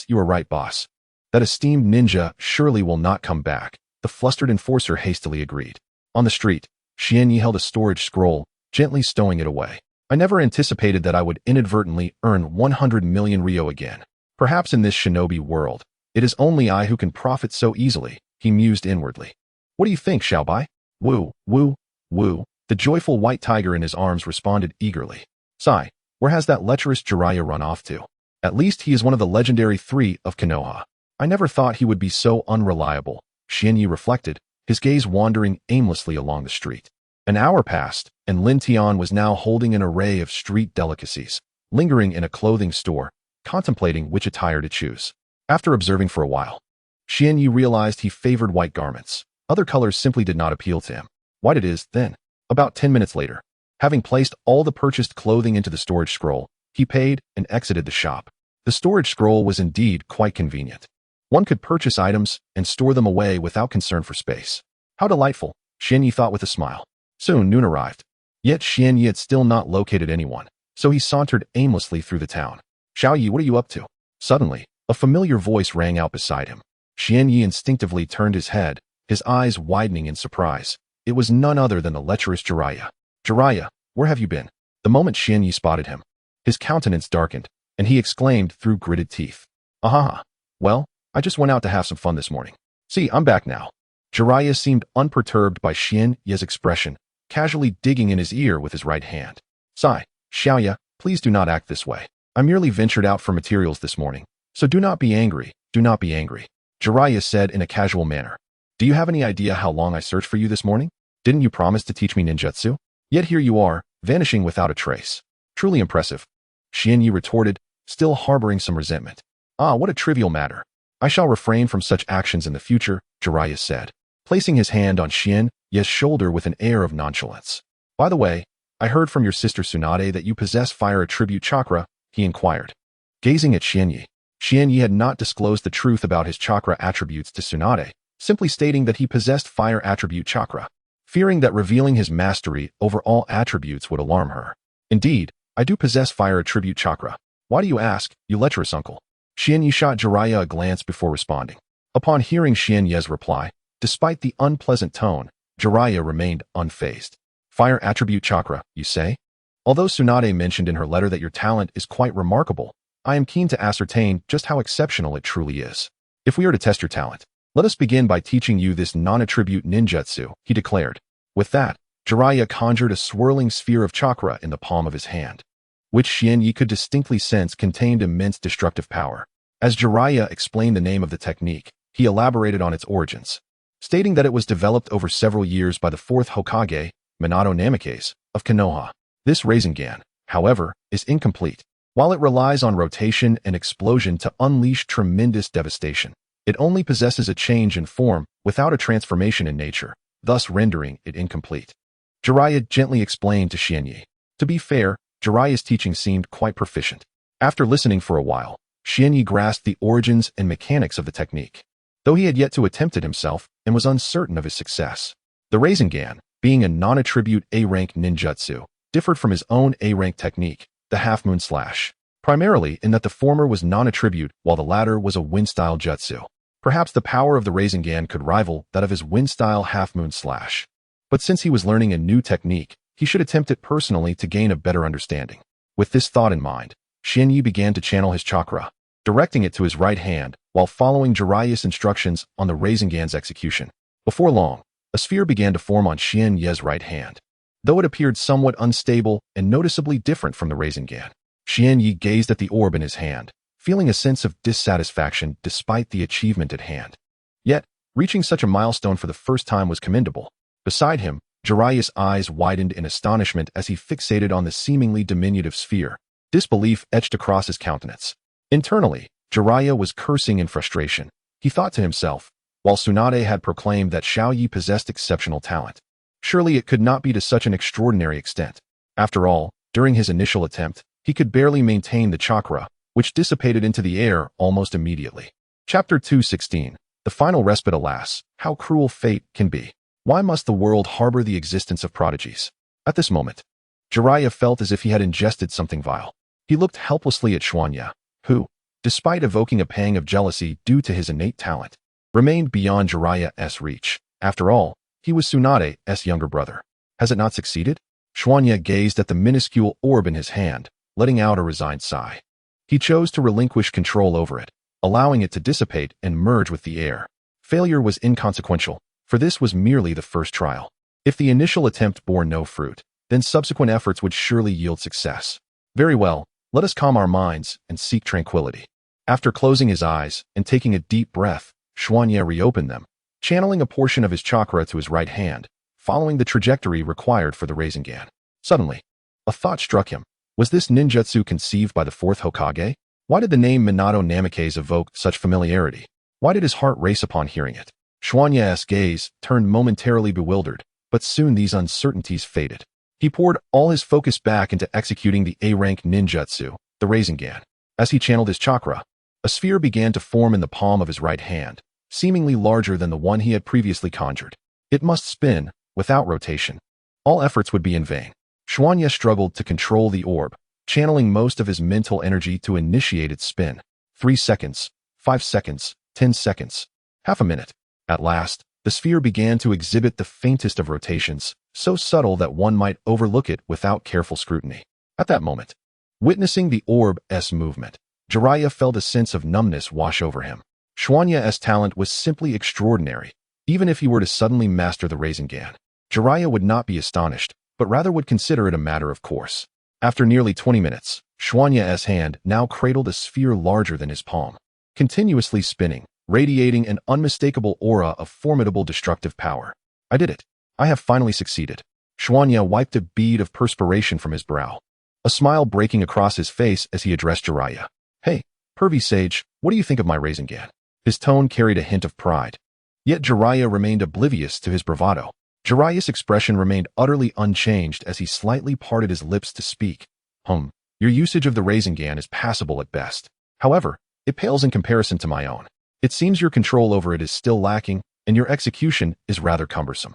you are right, boss. That esteemed ninja surely will not come back, the flustered enforcer hastily agreed. On the street, Xianyi held a storage scroll, gently stowing it away. I never anticipated that I would inadvertently earn 100 million Rio again. Perhaps in this shinobi world, it is only I who can profit so easily, he mused inwardly. What do you think, Xiaobai? Woo, woo, woo. The joyful white tiger in his arms responded eagerly. Sigh, where has that lecherous Jiraiya run off to? At least he is one of the legendary 3 of Konoha. I never thought he would be so unreliable, Xianyi reflected, his gaze wandering aimlessly along the street. An hour passed, and Lin Tian was now holding an array of street delicacies, lingering in a clothing store, contemplating which attire to choose. After observing for a while, Xianyi realized he favored white garments. Other colors simply did not appeal to him. White it is, then. About 10 minutes later, having placed all the purchased clothing into the storage scroll, he paid and exited the shop. The storage scroll was indeed quite convenient. One could purchase items and store them away without concern for space. How delightful, Xianyi thought with a smile. Soon noon arrived. Yet Xianyi had still not located anyone, so he sauntered aimlessly through the town. Xiaoyi, what are you up to? Suddenly, a familiar voice rang out beside him. Xianyi instinctively turned his head, his eyes widening in surprise. It was none other than the lecherous Jiraiya. Jiraiya, where have you been? The moment Xianyi spotted him, his countenance darkened, and he exclaimed through gritted teeth. Ahaha. Well, I just went out to have some fun this morning. See, I'm back now. Jiraiya seemed unperturbed by Xianyi's expression, casually digging in his ear with his right hand. Sigh, Xiaoya, please do not act this way. I merely ventured out for materials this morning, so do not be angry, do not be angry. Jiraiya said in a casual manner. Do you have any idea how long I searched for you this morning? Didn't you promise to teach me ninjutsu? Yet here you are, vanishing without a trace. Truly impressive. Xianyi retorted, still harboring some resentment. Ah, what a trivial matter. I shall refrain from such actions in the future, Jiraiya said, placing his hand on Xianyi's shoulder with an air of nonchalance. By the way, I heard from your sister Tsunade that you possess fire attribute chakra, he inquired. Gazing at Xianyi had not disclosed the truth about his chakra attributes to Tsunade, simply stating that he possessed fire attribute chakra, fearing that revealing his mastery over all attributes would alarm her. Indeed, I do possess fire attribute chakra. Why do you ask, you lecherous uncle? Xianyi shot Jiraiya a glance before responding. Upon hearing Xianye's reply, despite the unpleasant tone, Jiraiya remained unfazed. Fire attribute chakra, you say? Although Tsunade mentioned in her letter that your talent is quite remarkable, I am keen to ascertain just how exceptional it truly is. If we are to test your talent, let us begin by teaching you this non-attribute ninjutsu, he declared. With that, Jiraiya conjured a swirling sphere of chakra in the palm of his hand, which Xianyi could distinctly sense contained immense destructive power. As Jiraiya explained the name of the technique, he elaborated on its origins, stating that it was developed over several years by the fourth Hokage, Minato Namikaze, of Konoha. This Rasengan, however, is incomplete. While it relies on rotation and explosion to unleash tremendous devastation, it only possesses a change in form without a transformation in nature, thus rendering it incomplete. Jiraiya gently explained to Xianyi. To be fair, Jiraiya's teaching seemed quite proficient. After listening for a while, Xianyi grasped the origins and mechanics of the technique, though he had yet to attempt it himself and was uncertain of his success. The Rasengan, being a non-attribute A-rank ninjutsu, differed from his own A-rank technique, the half-moon slash, primarily in that the former was non-attribute while the latter was a wind-style jutsu. Perhaps the power of the Rasengan could rival that of his wind-style half-moon slash. But since he was learning a new technique, he should attempt it personally to gain a better understanding. With this thought in mind, Xianyi began to channel his chakra, directing it to his right hand while following Jiraiya's instructions on the Rasengan's execution. Before long, a sphere began to form on Xianye's right hand. Though it appeared somewhat unstable and noticeably different from the Rasengan, Xianyi gazed at the orb in his hand, feeling a sense of dissatisfaction despite the achievement at hand. Yet, reaching such a milestone for the first time was commendable. Beside him, Jiraiya's eyes widened in astonishment as he fixated on the seemingly diminutive sphere. Disbelief etched across his countenance. Internally, Jiraiya was cursing in frustration. He thought to himself, while Tsunade had proclaimed that Xiaoyi possessed exceptional talent, surely it could not be to such an extraordinary extent. After all, during his initial attempt, he could barely maintain the chakra, which dissipated into the air almost immediately. Chapter 216. The final respite. Alas, how cruel fate can be. Why must the world harbor the existence of prodigies? At this moment, Jiraiya felt as if he had ingested something vile. He looked helplessly at Xuanya, who, despite evoking a pang of jealousy due to his innate talent, remained beyond Jiraiya's reach. After all, he was Tsunade's younger brother. Has it not succeeded? Xuanya gazed at the minuscule orb in his hand, letting out a resigned sigh. He chose to relinquish control over it, allowing it to dissipate and merge with the air. Failure was inconsequential, for this was merely the first trial. If the initial attempt bore no fruit, then subsequent efforts would surely yield success. Very well, let us calm our minds and seek tranquility. After closing his eyes and taking a deep breath, Xuanya reopened them, channeling a portion of his chakra to his right hand, following the trajectory required for the Rasengan. Suddenly, a thought struck him. Was this ninjutsu conceived by the fourth Hokage? Why did the name Minato Namikaze evoke such familiarity? Why did his heart race upon hearing it? Xuanya's gaze turned momentarily bewildered, but soon these uncertainties faded. He poured all his focus back into executing the A-rank ninjutsu, the Rasengan. As he channeled his chakra, a sphere began to form in the palm of his right hand, seemingly larger than the one he had previously conjured. It must spin, without rotation. All efforts would be in vain. Xuanya struggled to control the orb, channeling most of his mental energy to initiate its spin. 3 seconds, 5 seconds, 10 seconds, half a minute. At last, the sphere began to exhibit the faintest of rotations, so subtle that one might overlook it without careful scrutiny. At that moment, witnessing the orb's movement, Jiraiya felt a sense of numbness wash over him. Xuanya's talent was simply extraordinary. Even if he were to suddenly master the Rasengan, Jiraiya would not be astonished, but rather would consider it a matter of course. After nearly 20 minutes, Xuanya's hand now cradled a sphere larger than his palm, continuously spinning, radiating an unmistakable aura of formidable destructive power. I did it. I have finally succeeded. Xuanya wiped a bead of perspiration from his brow, a smile breaking across his face as he addressed Jiraiya. Hey, pervy sage, what do you think of my Rasengan? His tone carried a hint of pride. Yet Jiraiya remained oblivious to his bravado. Jiraiya's expression remained utterly unchanged as he slightly parted his lips to speak. Your usage of the Rasengan is passable at best. However, it pales in comparison to my own. It seems your control over it is still lacking, and your execution is rather cumbersome.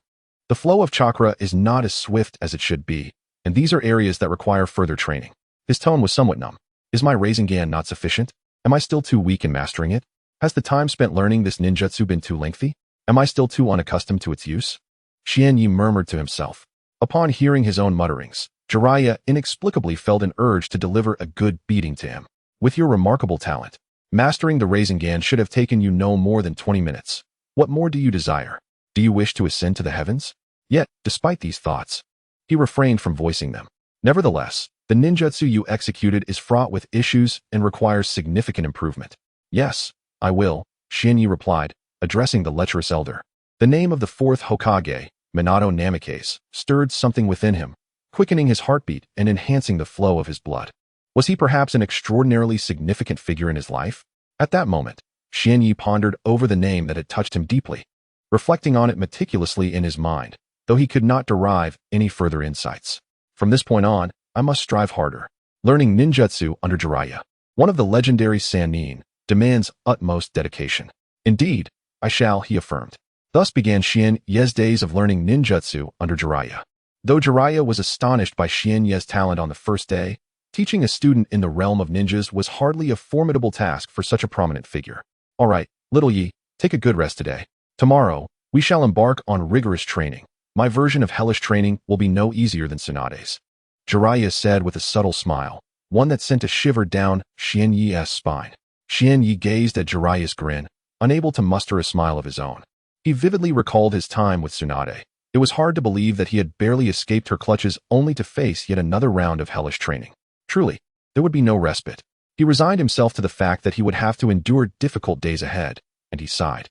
The flow of chakra is not as swift as it should be, and these are areas that require further training. His tone was somewhat numb. Is my Rasengan not sufficient? Am I still too weak in mastering it? Has the time spent learning this ninjutsu been too lengthy? Am I still too unaccustomed to its use? Xianyi murmured to himself. Upon hearing his own mutterings, Jiraiya inexplicably felt an urge to deliver a good beating to him. With your remarkable talent, mastering the Rasengan should have taken you no more than 20 minutes. What more do you desire? Do you wish to ascend to the heavens? Yet, despite these thoughts, he refrained from voicing them. Nevertheless, the ninjutsu you executed is fraught with issues and requires significant improvement. Yes, I will, Xianyi replied, addressing the lecherous elder. The name of the fourth Hokage, Minato Namikaze, stirred something within him, quickening his heartbeat and enhancing the flow of his blood. Was he perhaps an extraordinarily significant figure in his life? At that moment, Xianyi pondered over the name that had touched him deeply, reflecting on it meticulously in his mind, though he could not derive any further insights. From this point on, I must strive harder. Learning ninjutsu under Jiraiya, one of the legendary Sannin, demands utmost dedication. Indeed, I shall, he affirmed. Thus began Xian Ye's days of learning ninjutsu under Jiraiya. Though Jiraiya was astonished by Xian Ye's talent on the first day, teaching a student in the realm of ninjas was hardly a formidable task for such a prominent figure. All right, little Yi, take a good rest today. Tomorrow, we shall embark on rigorous training. My version of hellish training will be no easier than Tsunade's. Jiraiya said with a subtle smile, one that sent a shiver down Xian Ye's spine. Xian Yi gazed at Jiraiya's grin, unable to muster a smile of his own. He vividly recalled his time with Tsunade. It was hard to believe that he had barely escaped her clutches only to face yet another round of hellish training. Truly, there would be no respite. He resigned himself to the fact that he would have to endure difficult days ahead, and he sighed.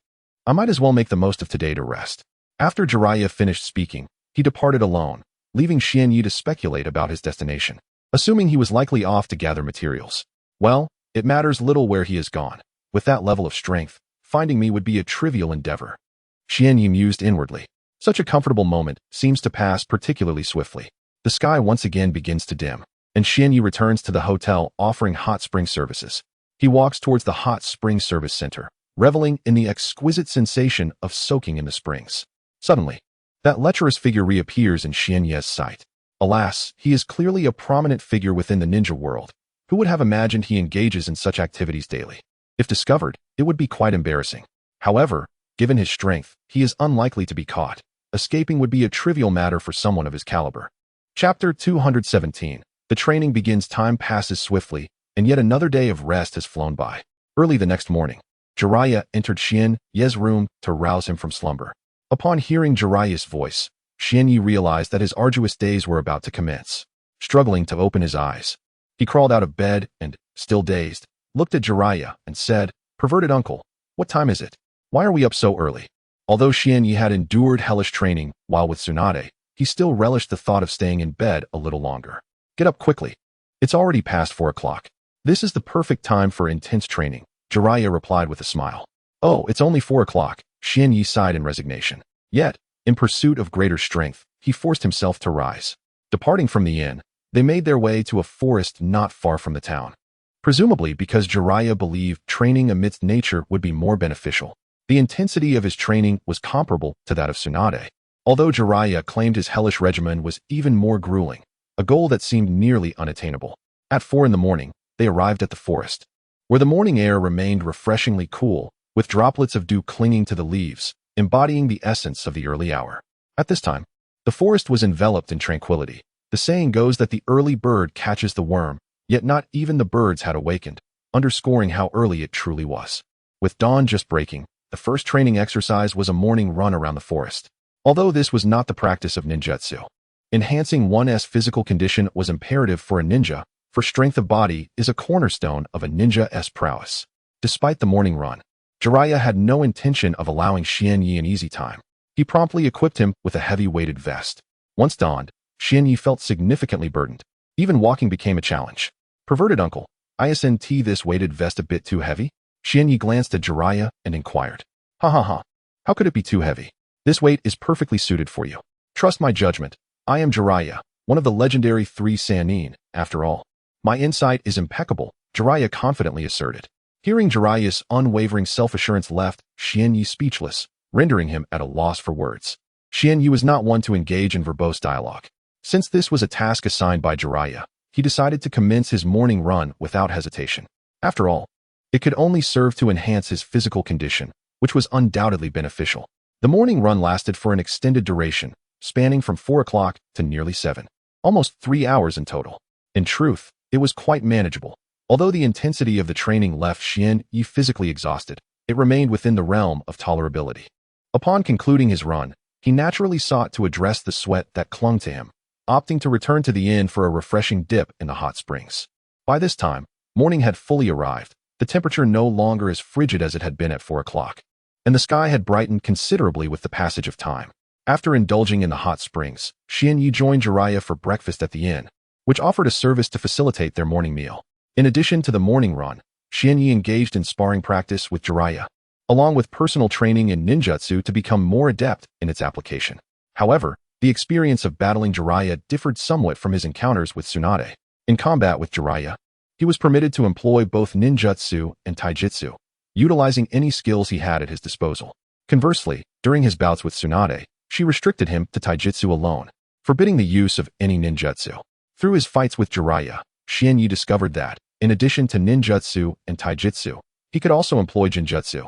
I might as well make the most of today to rest. After Jiraiya finished speaking, he departed alone, leaving Xianyi to speculate about his destination, assuming he was likely off to gather materials. Well, it matters little where he has gone. With that level of strength, finding me would be a trivial endeavor. Xianyi mused inwardly. Such a comfortable moment seems to pass particularly swiftly. The sky once again begins to dim, and Xianyi returns to the hotel offering hot spring services. He walks towards the hot spring service center, reveling in the exquisite sensation of soaking in the springs. Suddenly, that lecherous figure reappears in Xianyi's sight. Alas, he is clearly a prominent figure within the ninja world. Who would have imagined he engages in such activities daily? If discovered, it would be quite embarrassing. However, given his strength, he is unlikely to be caught. Escaping would be a trivial matter for someone of his caliber. Chapter 217. The training begins. Time passes swiftly, and yet another day of rest has flown by. Early the next morning, Jiraiya entered Xian Ye's room to rouse him from slumber. Upon hearing Jiraiya's voice, Xianyi realized that his arduous days were about to commence. Struggling to open his eyes, he crawled out of bed and, still dazed, looked at Jiraiya and said, "Perverted uncle, what time is it? Why are we up so early?" Although Xianyi had endured hellish training while with Tsunade, he still relished the thought of staying in bed a little longer. "Get up quickly. It's already past 4 o'clock. This is the perfect time for intense training," Jiraiya replied with a smile. "Oh, it's only 4 o'clock," Xianyi sighed in resignation. Yet, in pursuit of greater strength, he forced himself to rise. Departing from the inn, they made their way to a forest not far from the town. Presumably because Jiraiya believed training amidst nature would be more beneficial. The intensity of his training was comparable to that of Tsunade, although Jiraiya claimed his hellish regimen was even more grueling, a goal that seemed nearly unattainable. At 4 in the morning, they arrived at the forest, where the morning air remained refreshingly cool, with droplets of dew clinging to the leaves, embodying the essence of the early hour. At this time, the forest was enveloped in tranquility. The saying goes that the early bird catches the worm, yet not even the birds had awakened, underscoring how early it truly was. With dawn just breaking, the first training exercise was a morning run around the forest. Although this was not the practice of ninjutsu, enhancing one's physical condition was imperative for a ninja, for strength of body is a cornerstone of a ninja's prowess. Despite the morning run, Jiraiya had no intention of allowing Xianyi an easy time. He promptly equipped him with a heavy-weighted vest. Once donned, Xianyi felt significantly burdened. Even walking became a challenge. "Perverted uncle, isn't this weighted vest a bit too heavy?" Xianyi glanced at Jiraiya and inquired. "Ha ha ha. How could it be too heavy? This weight is perfectly suited for you. Trust my judgment. I am Jiraiya, one of the legendary 3 Sannin, after all. My insight is impeccable," Jiraiya confidently asserted. Hearing Jiraiya's unwavering self-assurance left Xianyi speechless, rendering him at a loss for words. Xianyi was not one to engage in verbose dialogue. Since this was a task assigned by Jiraiya, he decided to commence his morning run without hesitation. After all, it could only serve to enhance his physical condition, which was undoubtedly beneficial. The morning run lasted for an extended duration, spanning from 4 o'clock to nearly 7. Almost 3 hours in total. In truth, it was quite manageable. Although the intensity of the training left Xian Yi physically exhausted, it remained within the realm of tolerability. Upon concluding his run, he naturally sought to address the sweat that clung to him, opting to return to the inn for a refreshing dip in the hot springs. By this time, morning had fully arrived, the temperature no longer as frigid as it had been at 4 o'clock, and the sky had brightened considerably with the passage of time. After indulging in the hot springs, Xian Yi joined Jiraiya for breakfast at the inn, which offered a service to facilitate their morning meal. In addition to the morning run, Xian Yi engaged in sparring practice with Jiraiya, along with personal training in ninjutsu to become more adept in its application. However, the experience of battling Jiraiya differed somewhat from his encounters with Tsunade. In combat with Jiraiya, he was permitted to employ both ninjutsu and taijutsu, utilizing any skills he had at his disposal. Conversely, during his bouts with Tsunade, she restricted him to taijutsu alone, forbidding the use of any ninjutsu. Through his fights with Jiraiya, Xian Yi discovered that, in addition to ninjutsu and taijutsu, he could also employ genjutsu,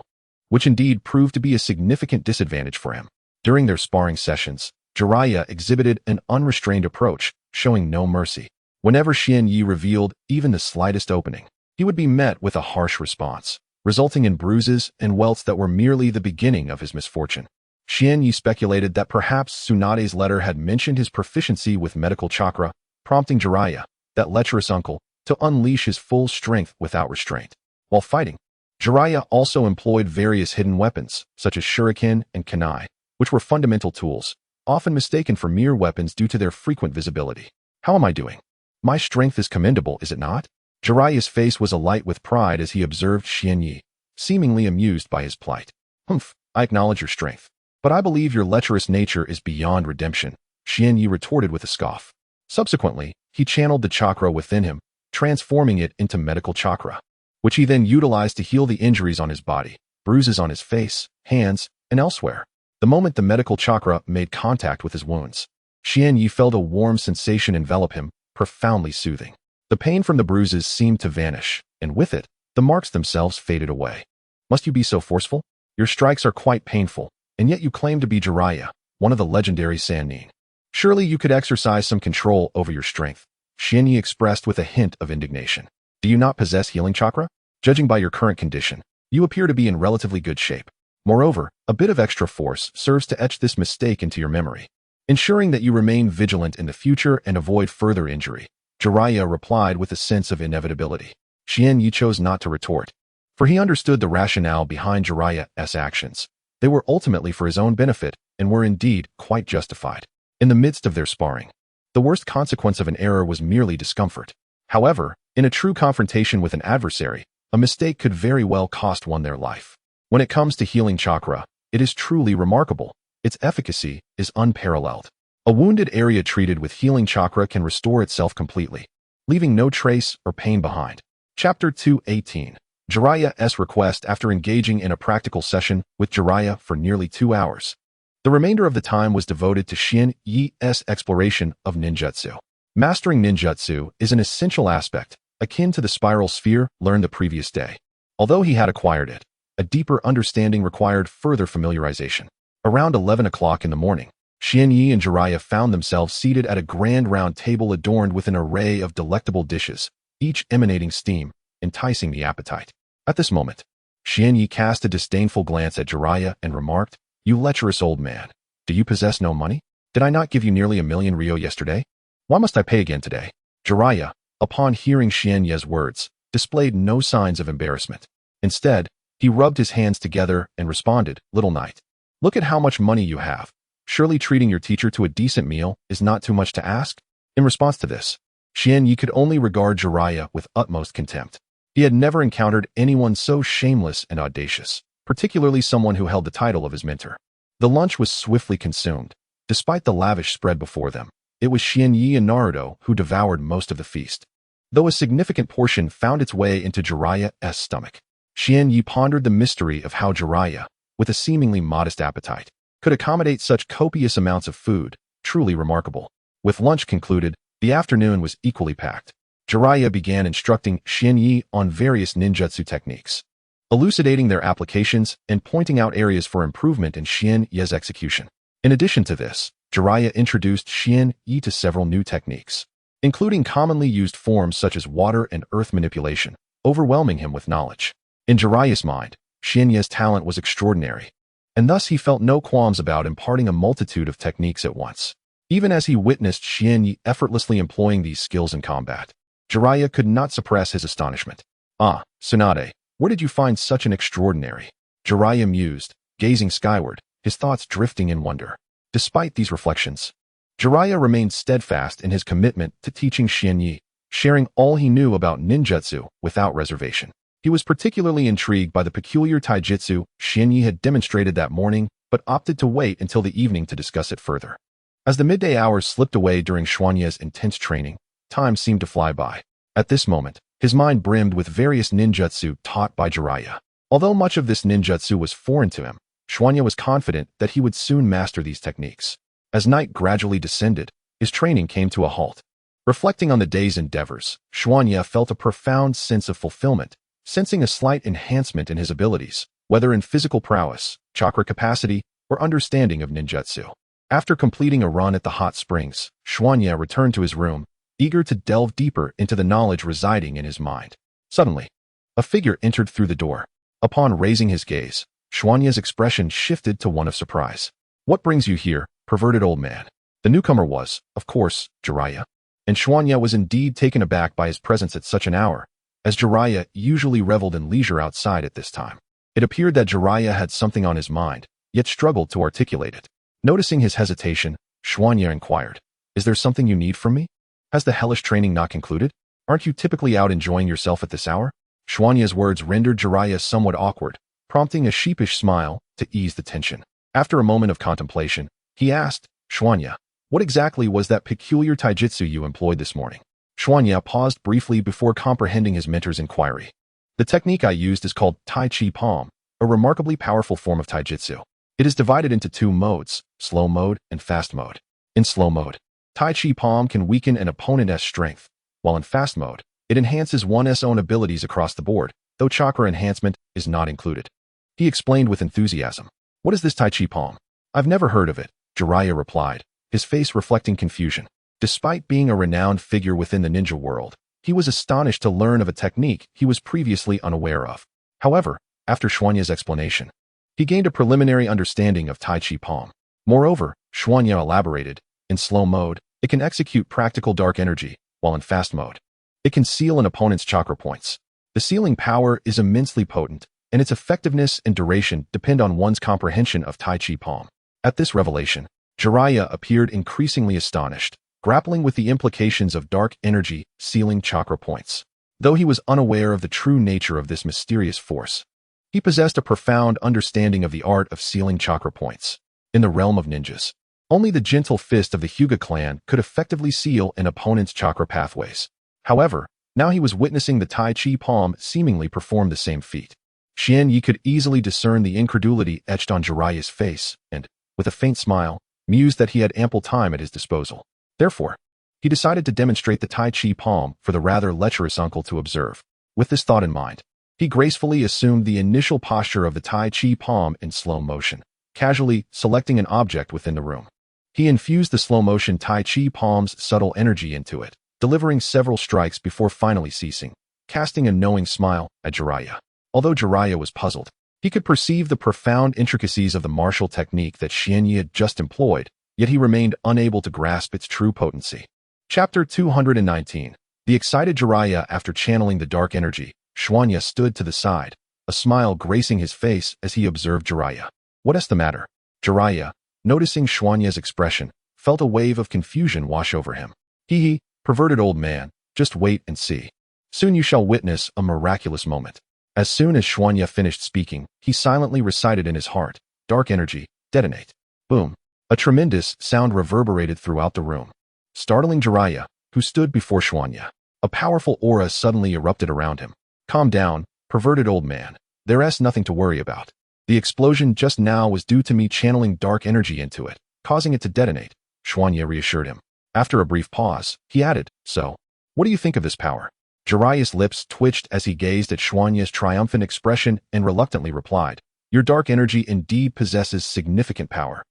which indeed proved to be a significant disadvantage for him. During their sparring sessions, Jiraiya exhibited an unrestrained approach, showing no mercy. Whenever Xian Yi revealed even the slightest opening, he would be met with a harsh response, resulting in bruises and welts that were merely the beginning of his misfortune. Xian Yi speculated that perhaps Tsunade's letter had mentioned his proficiency with medical chakra, prompting Jiraiya, that lecherous uncle, to unleash his full strength without restraint. While fighting, Jiraiya also employed various hidden weapons, such as shuriken and kunai, which were fundamental tools, often mistaken for mere weapons due to their frequent visibility. How am I doing? My strength is commendable, is it not? Jiraiya's face was alight with pride as he observed Xian Yi, seemingly amused by his plight. Humph, I acknowledge your strength, but I believe your lecherous nature is beyond redemption, Xian Yi retorted with a scoff. Subsequently, he channeled the chakra within him, transforming it into medical chakra, which he then utilized to heal the injuries on his body, bruises on his face, hands, and elsewhere. The moment the medical chakra made contact with his wounds, Xian Yi felt a warm sensation envelop him, profoundly soothing. The pain from the bruises seemed to vanish, and with it, the marks themselves faded away. Must you be so forceful? Your strikes are quite painful, and yet you claim to be Jiraiya, one of the legendary Sannin. Surely you could exercise some control over your strength, Xian Yi expressed with a hint of indignation. Do you not possess healing chakra? Judging by your current condition, you appear to be in relatively good shape. Moreover, a bit of extra force serves to etch this mistake into your memory, ensuring that you remain vigilant in the future and avoid further injury, Jiraiya replied with a sense of inevitability. Xian Yi chose not to retort, for he understood the rationale behind Jiraiya's actions. They were ultimately for his own benefit and were indeed quite justified. In the midst of their sparring, the worst consequence of an error was merely discomfort. However, in a true confrontation with an adversary, a mistake could very well cost one their life. When it comes to healing chakra, it is truly remarkable. Its efficacy is unparalleled. A wounded area treated with healing chakra can restore itself completely, leaving no trace or pain behind. Chapter 218. Jiraiya's request. After engaging in a practical session with Jiraiya for nearly 2 hours, the remainder of the time was devoted to Xian Yi's exploration of ninjutsu. Mastering ninjutsu is an essential aspect, akin to the spiral sphere learned the previous day. Although he had acquired it, a deeper understanding required further familiarization. Around 11 o'clock in the morning, Xian Yi and Jiraiya found themselves seated at a grand round table adorned with an array of delectable dishes, each emanating steam, enticing the appetite. At this moment, Xian Yi cast a disdainful glance at Jiraiya and remarked, "You lecherous old man, do you possess no money? Did I not give you nearly 1,000,000 ryo yesterday? Why must I pay again today?" Jiraiya, upon hearing Xian Yi's words, displayed no signs of embarrassment. Instead, he rubbed his hands together and responded, "Little knight, look at how much money you have. Surely treating your teacher to a decent meal is not too much to ask?" In response to this, Xian Yi could only regard Jiraiya with utmost contempt. He had never encountered anyone so shameless and audacious, particularly someone who held the title of his mentor. The lunch was swiftly consumed. Despite the lavish spread before them, it was Xian Yi and Naruto who devoured most of the feast, though a significant portion found its way into Jiraiya's stomach. Xian Yi pondered the mystery of how Jiraiya, with a seemingly modest appetite, could accommodate such copious amounts of food, truly remarkable. With lunch concluded, The afternoon was equally packed. Jiraiya began instructing Xianyi on various ninjutsu techniques, elucidating their applications and pointing out areas for improvement in Xianyi's execution. In addition to this, Jiraiya introduced Xianyi to several new techniques, including commonly used forms such as water and earth manipulation, overwhelming him with knowledge. In Jiraiya's mind, Xianyi's talent was extraordinary, and thus he felt no qualms about imparting a multitude of techniques at once. Even as he witnessed Xianyi effortlessly employing these skills in combat, Jiraiya could not suppress his astonishment. "Ah, Tsunade, where did you find such an extraordinary?" Jiraiya mused, gazing skyward, his thoughts drifting in wonder. Despite these reflections, Jiraiya remained steadfast in his commitment to teaching Xianyi, sharing all he knew about ninjutsu without reservation. He was particularly intrigued by the peculiar taijutsu Xianyi had demonstrated that morning, but opted to wait until the evening to discuss it further. As the midday hours slipped away during Xuanye's intense training, time seemed to fly by. At this moment, his mind brimmed with various ninjutsu taught by Jiraiya. Although much of this ninjutsu was foreign to him, Xuanye was confident that he would soon master these techniques. As night gradually descended, his training came to a halt. Reflecting on the day's endeavors, Xuanye felt a profound sense of fulfillment, sensing a slight enhancement in his abilities, whether in physical prowess, chakra capacity, or understanding of ninjutsu. After completing a run at the hot springs, Xuanye returned to his room, eager to delve deeper into the knowledge residing in his mind. Suddenly, a figure entered through the door. Upon raising his gaze, Xuanye's expression shifted to one of surprise. "What brings you here, perverted old man?" The newcomer was, of course, Jiraiya, and Xuanye was indeed taken aback by his presence at such an hour, as Jiraiya usually reveled in leisure outside at this time. It appeared that Jiraiya had something on his mind, yet struggled to articulate it. Noticing his hesitation, Xuanye inquired, "Is there something you need from me? Has the hellish training not concluded? Aren't you typically out enjoying yourself at this hour?" Xuanye's words rendered Jiraiya somewhat awkward, prompting a sheepish smile to ease the tension. After a moment of contemplation, he asked, "Xuanye, what exactly was that peculiar taijutsu you employed this morning?" Xuanye paused briefly before comprehending his mentor's inquiry. "The technique I used is called Tai Chi Palm, a remarkably powerful form of taijutsu. It is divided into two modes, slow mode and fast mode. In slow mode, Tai Chi Palm can weaken an opponent's strength, while in fast mode, it enhances one's own abilities across the board, though chakra enhancement is not included." He explained with enthusiasm. "What is this Tai Chi Palm?" "I've never heard of it," Jiraiya replied, his face reflecting confusion. Despite being a renowned figure within the ninja world, he was astonished to learn of a technique he was previously unaware of. However, after Xuanye's explanation, he gained a preliminary understanding of Tai Chi Palm. Moreover, Xuanye elaborated, in slow mode, it can execute practical dark energy, while in fast mode, it can seal an opponent's chakra points. The sealing power is immensely potent, and its effectiveness and duration depend on one's comprehension of Tai Chi Palm. At this revelation, Jiraiya appeared increasingly astonished, grappling with the implications of dark energy sealing chakra points. Though he was unaware of the true nature of this mysterious force, he possessed a profound understanding of the art of sealing chakra points. In the realm of ninjas, only the gentle fist of the Hyuga clan could effectively seal an opponent's chakra pathways. However, now he was witnessing the Tai Chi Palm seemingly perform the same feat. Xianyi could easily discern the incredulity etched on Jiraiya's face, and, with a faint smile, mused that he had ample time at his disposal. Therefore, he decided to demonstrate the Tai Chi Palm for the rather lecherous uncle to observe. With this thought in mind, he gracefully assumed the initial posture of the Tai Chi Palm in slow motion, casually selecting an object within the room. He infused the slow-motion Tai Chi Palm's subtle energy into it, delivering several strikes before finally ceasing, casting a knowing smile at Jiraiya. Although Jiraiya was puzzled, he could perceive the profound intricacies of the martial technique that Xianyi had just employed, yet he remained unable to grasp its true potency. Chapter 219. The excited Jiraiya after channeling the dark energy, Xuanye stood to the side, a smile gracing his face as he observed Jiraiya. "What is the matter?" Jiraiya, noticing Xuanye's expression, felt a wave of confusion wash over him. "Hee, perverted old man, just wait and see. Soon you shall witness a miraculous moment." As soon as Xuanye finished speaking, he silently recited in his heart, "Dark energy, detonate." Boom. A tremendous sound reverberated throughout the room, startling Jiraiya, who stood before Xuanye. A powerful aura suddenly erupted around him. "Calm down, perverted old man. There's nothing to worry about. The explosion just now was due to me channeling dark energy into it, causing it to detonate," Xuanye reassured him. After a brief pause, he added, "So, what do you think of this power?" Jiraiya's lips twitched as he gazed at Xuanya's triumphant expression and reluctantly replied, "Your dark energy indeed possesses significant power.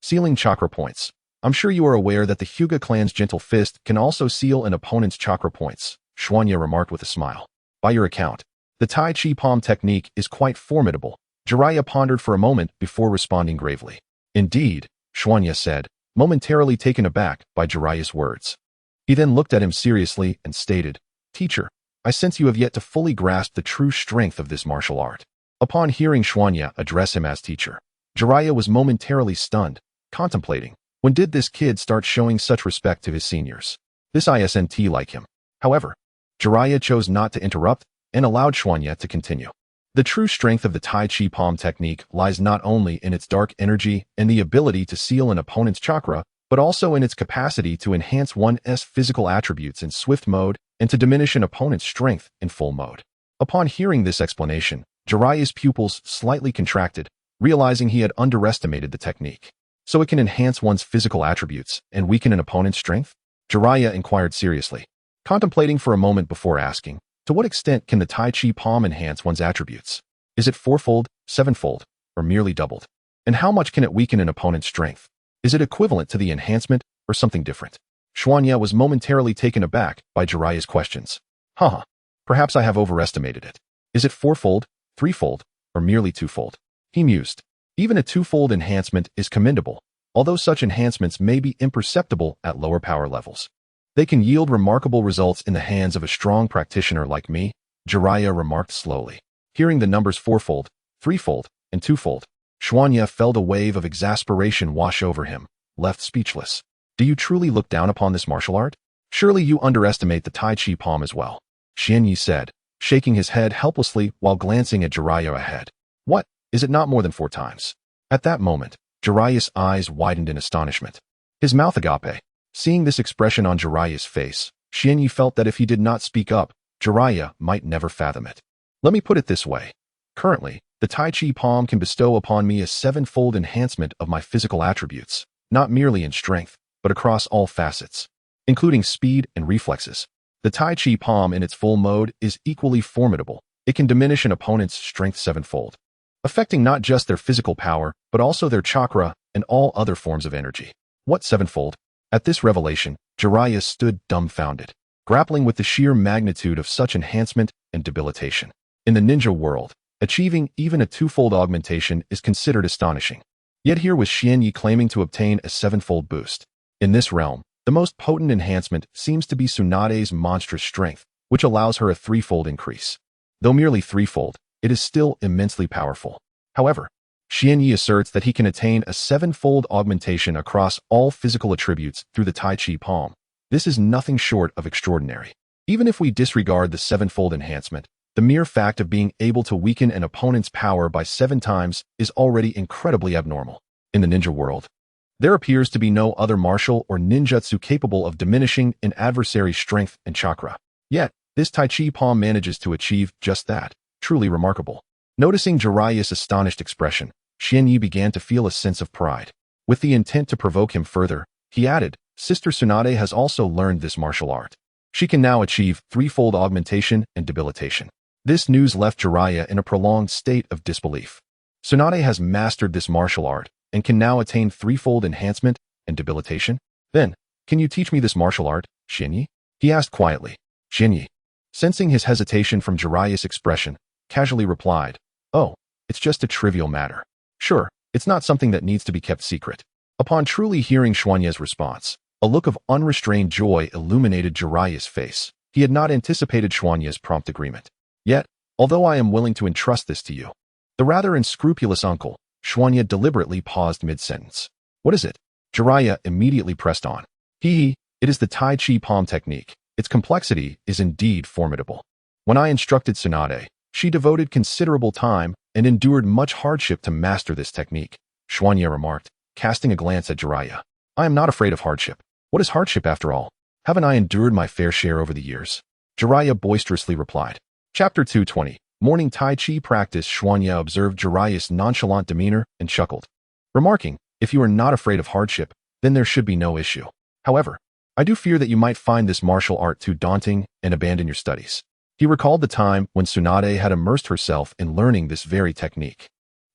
Sealing chakra points. I'm sure you are aware that the Hyuga clan's gentle fist can also seal an opponent's chakra points," Xuanya remarked with a smile. "By your account, the Tai Chi palm technique is quite formidable." Jiraiya pondered for a moment before responding gravely. "Indeed," Xuanya said, momentarily taken aback by Jiraiya's words. He then looked at him seriously and stated, "Teacher, I sense you have yet to fully grasp the true strength of this martial art." Upon hearing Xuanya address him as teacher, Jiraiya was momentarily stunned, contemplating, when did this kid start showing such respect to his seniors? This isn't like him. However, Jiraiya chose not to interrupt and allowed Xuanya to continue. The true strength of the Tai Chi palm technique lies not only in its dark energy and the ability to seal an opponent's chakra, but also in its capacity to enhance one's physical attributes in swift mode and to diminish an opponent's strength in full mode. Upon hearing this explanation, Jiraiya's pupils slightly contracted, realizing he had underestimated the technique. So it can enhance one's physical attributes and weaken an opponent's strength? Jiraiya inquired seriously, contemplating for a moment before asking, to what extent can the Tai Chi palm enhance one's attributes? Is it fourfold, sevenfold, or merely doubled? And how much can it weaken an opponent's strength? Is it equivalent to the enhancement or something different? Xuanya was momentarily taken aback by Jiraiya's questions. Perhaps I have overestimated it. Is it fourfold, threefold, or merely twofold? He mused. Even a twofold enhancement is commendable, although such enhancements may be imperceptible at lower power levels. They can yield remarkable results in the hands of a strong practitioner like me, Jiraiya remarked slowly. Hearing the numbers fourfold, threefold, and twofold, Xuanya felt a wave of exasperation wash over him, left speechless. Do you truly look down upon this martial art? Surely you underestimate the Tai Chi palm as well, Xianyi said, shaking his head helplessly while glancing at Jiraiya ahead. What, is it not more than 4 times? At that moment, Jiraiya's eyes widened in astonishment. His mouth agape. Seeing this expression on Jiraiya's face, Xianyi felt that if he did not speak up, Jiraiya might never fathom it. Let me put it this way. Currently, the Tai Chi palm can bestow upon me a 7-fold enhancement of my physical attributes, not merely in strength, but across all facets, including speed and reflexes. The Tai Chi palm in its full mode is equally formidable. It can diminish an opponent's strength 7-fold, affecting not just their physical power, but also their chakra and all other forms of energy. What 7-fold? At this revelation, Jiraiya stood dumbfounded, grappling with the sheer magnitude of such enhancement and debilitation. In the ninja world, achieving even a 2-fold augmentation is considered astonishing. Yet here was Xianyi claiming to obtain a 7-fold boost. In this realm, the most potent enhancement seems to be Tsunade's monstrous strength, which allows her a 3-fold increase. Though merely 3-fold, it is still immensely powerful. However, Xianyi asserts that he can attain a 7-fold augmentation across all physical attributes through the Tai Chi palm. This is nothing short of extraordinary. Even if we disregard the 7-fold enhancement, the mere fact of being able to weaken an opponent's power by 7 times is already incredibly abnormal. In the ninja world, there appears to be no other martial or ninjutsu capable of diminishing an adversary's strength and chakra. Yet, this Tai Chi palm manages to achieve just that. Truly remarkable. Noticing Jiraiya's astonished expression, Xianyi began to feel a sense of pride. With the intent to provoke him further, he added, Sister Tsunade has also learned this martial art. She can now achieve 3-fold augmentation and debilitation. This news left Jiraiya in a prolonged state of disbelief. Tsunade has mastered this martial art and can now attain 3-fold enhancement and debilitation? Then, can you teach me this martial art, Xianyi? He asked quietly. Xianyi, sensing his hesitation from Jiraiya's expression, casually replied, Oh, it's just a trivial matter. Sure, it's not something that needs to be kept secret. Upon truly hearing Xuanya's response, a look of unrestrained joy illuminated Jiraiya's face. He had not anticipated Xuanya's prompt agreement. Yet, although I am willing to entrust this to you, the rather unscrupulous uncle, Xuanya deliberately paused mid-sentence. What is it? Jiraiya immediately pressed on. It is the Tai Chi palm technique. Its complexity is indeed formidable. When I instructed Tsunade, she devoted considerable time and endured much hardship to master this technique, Xuanya remarked, casting a glance at Jiraiya. I am not afraid of hardship. What is hardship after all? Haven't I endured my fair share over the years? Jiraiya boisterously replied. Chapter 220. Morning Tai Chi practice. Xuanya observed Jiraiya's nonchalant demeanor and chuckled, remarking, if you are not afraid of hardship, then there should be no issue. However, I do fear that you might find this martial art too daunting and abandon your studies. He recalled the time when Tsunade had immersed herself in learning this very technique.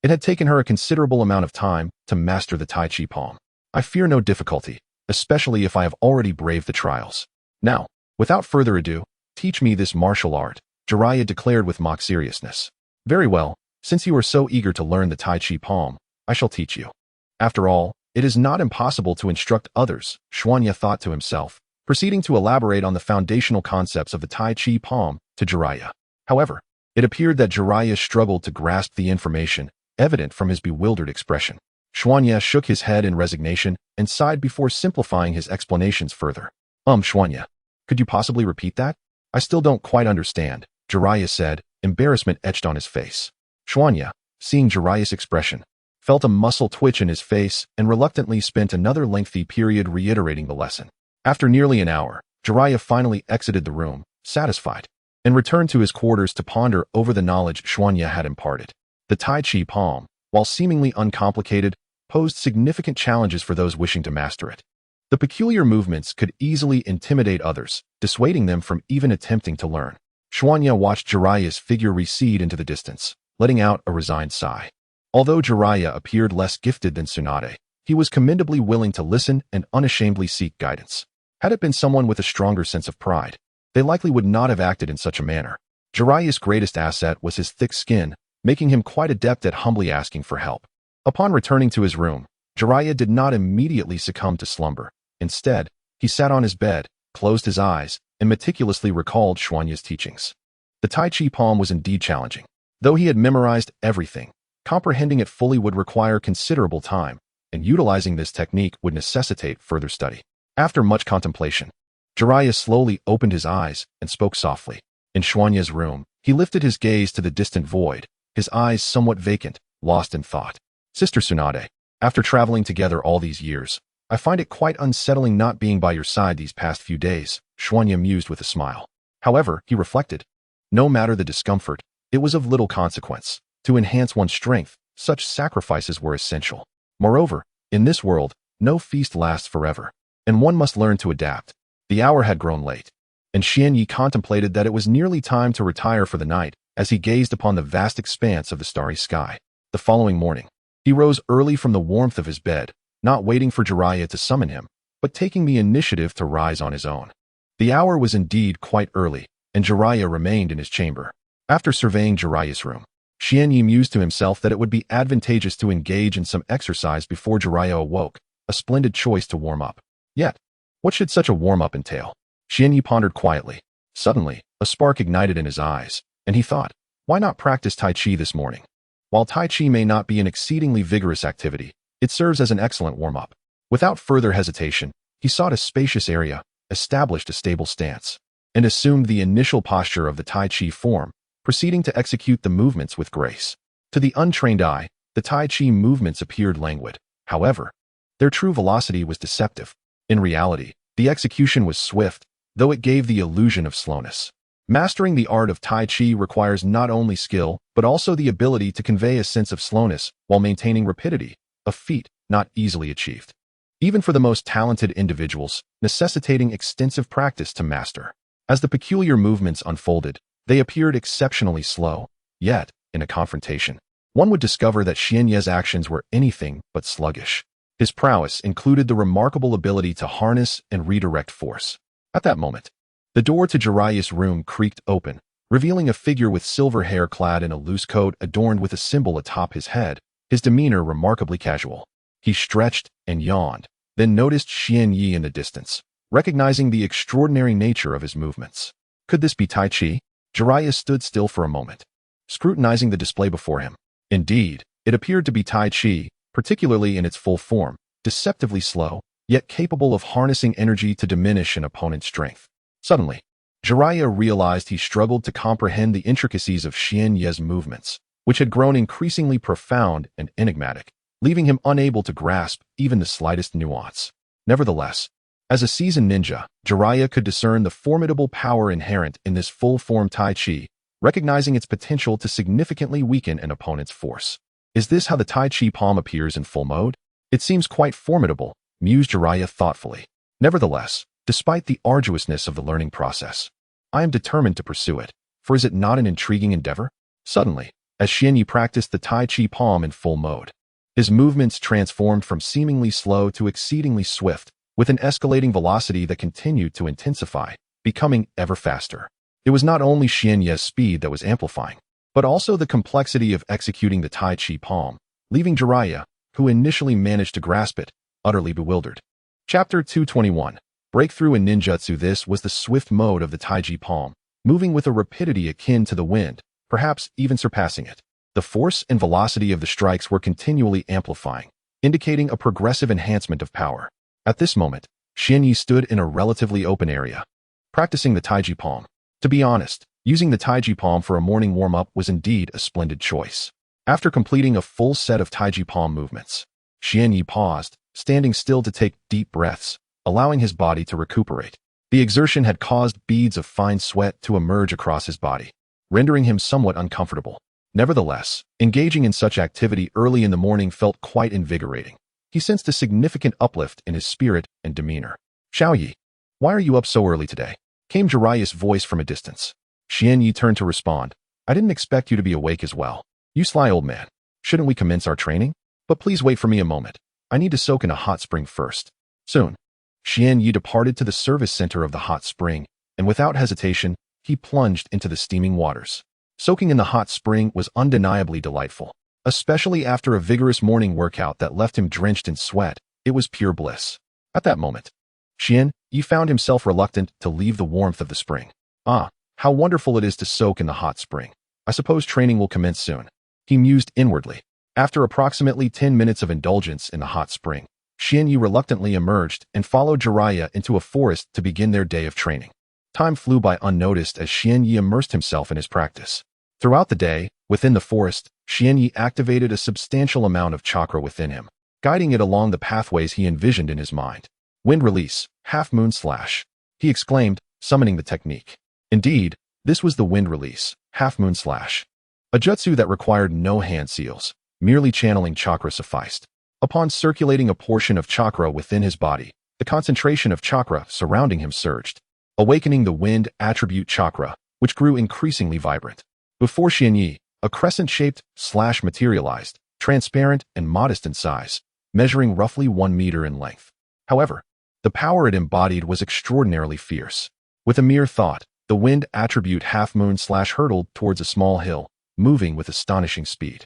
It had taken her a considerable amount of time to master the Tai Chi palm. I fear no difficulty, especially if I have already braved the trials. Now, without further ado, teach me this martial art, Jiraiya declared with mock seriousness. Very well, since you are so eager to learn the Tai Chi palm, I shall teach you. After all, it is not impossible to instruct others, Xuanya thought to himself, proceeding to elaborate on the foundational concepts of the Tai Chi palm to Jiraiya. However, it appeared that Jiraiya struggled to grasp the information, evident from his bewildered expression. Xuanya shook his head in resignation and sighed before simplifying his explanations further. Xuanya, could you possibly repeat that? I still don't quite understand, Jiraiya said, embarrassment etched on his face. Xuanya, seeing Jiraiya's expression, felt a muscle twitch in his face and reluctantly spent another lengthy period reiterating the lesson. After nearly an hour, Jiraiya finally exited the room, satisfied, and returned to his quarters to ponder over the knowledge Xuanya had imparted. The Tai Chi palm, while seemingly uncomplicated, posed significant challenges for those wishing to master it. The peculiar movements could easily intimidate others, dissuading them from even attempting to learn. Xuanya watched Jiraiya's figure recede into the distance, letting out a resigned sigh. Although Jiraiya appeared less gifted than Tsunade, he was commendably willing to listen and unashamedly seek guidance. Had it been someone with a stronger sense of pride, they likely would not have acted in such a manner. Jiraiya's greatest asset was his thick skin, making him quite adept at humbly asking for help. Upon returning to his room, Jiraiya did not immediately succumb to slumber. Instead, he sat on his bed, closed his eyes, and meticulously recalled Xuanya's teachings. The Tai Chi palm was indeed challenging. Though he had memorized everything, comprehending it fully would require considerable time, and utilizing this technique would necessitate further study. After much contemplation, Jiraiya slowly opened his eyes and spoke softly. In Xuanya's room, he lifted his gaze to the distant void, his eyes somewhat vacant, lost in thought. Sister Tsunade, after traveling together all these years, I find it quite unsettling not being by your side these past few days, Xuanya mused with a smile. However, he reflected, no matter the discomfort, it was of little consequence. To enhance one's strength, such sacrifices were essential. Moreover, in this world, no feast lasts forever, and one must learn to adapt. The hour had grown late, and Xianyi contemplated that it was nearly time to retire for the night as he gazed upon the vast expanse of the starry sky. The following morning, he rose early from the warmth of his bed, not waiting for Jiraiya to summon him, but taking the initiative to rise on his own. The hour was indeed quite early, and Jiraiya remained in his chamber. After surveying Jiraiya's room, Xianyi mused to himself that it would be advantageous to engage in some exercise before Jiraiya awoke, a splendid choice to warm up. Yet, what should such a warm-up entail? Xianyi pondered quietly. Suddenly, a spark ignited in his eyes, and he thought, why not practice Tai Chi this morning? While Tai Chi may not be an exceedingly vigorous activity, it serves as an excellent warm-up. Without further hesitation, he sought a spacious area, established a stable stance, and assumed the initial posture of the Tai Chi form, proceeding to execute the movements with grace. To the untrained eye, the Tai Chi movements appeared languid. However, their true velocity was deceptive. In reality, the execution was swift, though it gave the illusion of slowness. Mastering the art of Tai Chi requires not only skill, but also the ability to convey a sense of slowness while maintaining rapidity, a feat not easily achieved. Even for the most talented individuals, necessitating extensive practice to master. As the peculiar movements unfolded, they appeared exceptionally slow, yet, in a confrontation, one would discover that Xianye's actions were anything but sluggish. His prowess included the remarkable ability to harness and redirect force. At that moment, the door to Jiraiya's room creaked open, revealing a figure with silver hair clad in a loose coat adorned with a symbol atop his head, his demeanor remarkably casual. He stretched and yawned, then noticed Xianyi in the distance, recognizing the extraordinary nature of his movements. Could this be Tai Chi? Jiraiya stood still for a moment, scrutinizing the display before him. Indeed, it appeared to be Tai Chi, particularly in its full form, deceptively slow, yet capable of harnessing energy to diminish an opponent's strength. Suddenly, Jiraiya realized he struggled to comprehend the intricacies of Xianye's movements, which had grown increasingly profound and enigmatic, leaving him unable to grasp even the slightest nuance. Nevertheless, as a seasoned ninja, Jiraiya could discern the formidable power inherent in this full-form Tai Chi, recognizing its potential to significantly weaken an opponent's force. Is this how the Tai Chi palm appears in full mode? It seems quite formidable, mused Jiraiya thoughtfully. Nevertheless, despite the arduousness of the learning process. I am determined to pursue it, for is it not an intriguing endeavor? Suddenly, as Xianyi practiced the Tai Chi palm in full mode, his movements transformed from seemingly slow to exceedingly swift, with an escalating velocity that continued to intensify, becoming ever faster. It was not only Xianyi's speed that was amplifying, but also the complexity of executing the Tai Chi palm, leaving Jiraiya, who initially managed to grasp it, utterly bewildered. Chapter 221. Breakthrough in Ninjutsu. This was the swift mode of the Tai Chi palm, moving with a rapidity akin to the wind, perhaps even surpassing it. The force and velocity of the strikes were continually amplifying, indicating a progressive enhancement of power. At this moment, Xianyi stood in a relatively open area, practicing the Tai Chi palm. To be honest, using the Tai Chi palm for a morning warm-up was indeed a splendid choice. After completing a full set of Tai Chi palm movements, Xianyi paused, standing still to take deep breaths, allowing his body to recuperate. The exertion had caused beads of fine sweat to emerge across his body, rendering him somewhat uncomfortable. Nevertheless, engaging in such activity early in the morning felt quite invigorating. He sensed a significant uplift in his spirit and demeanor. "Xiaoyi, why are you up so early today?" came Jiraiya's voice from a distance. Xianyi turned to respond. "I didn't expect you to be awake as well. You sly old man. Shouldn't we commence our training? But please wait for me a moment. I need to soak in a hot spring first." Soon, Xianyi departed to the service center of the hot spring, and without hesitation, he plunged into the steaming waters. Soaking in the hot spring was undeniably delightful, especially after a vigorous morning workout that left him drenched in sweat. It was pure bliss. At that moment, Xianyi found himself reluctant to leave the warmth of the spring. "Ah, how wonderful it is to soak in the hot spring. I suppose training will commence soon," he mused inwardly. After approximately 10 minutes of indulgence in the hot spring, Xianyi reluctantly emerged and followed Jiraiya into a forest to begin their day of training. Time flew by unnoticed as Xianyi immersed himself in his practice. Throughout the day, within the forest, Xianyi activated a substantial amount of chakra within him, guiding it along the pathways he envisioned in his mind. "Wind release, half-moon slash," he exclaimed, summoning the technique. Indeed, this was the wind release, half-moon slash, a jutsu that required no hand seals, merely channeling chakra sufficed. Upon circulating a portion of chakra within his body, the concentration of chakra surrounding him surged, awakening the wind attribute chakra, which grew increasingly vibrant. Before Xianyi, a crescent-shaped slash materialized, transparent and modest in size, measuring roughly 1 meter in length. However, the power it embodied was extraordinarily fierce. With a mere thought, the wind attribute half-moon slash hurtled towards a small hill, moving with astonishing speed.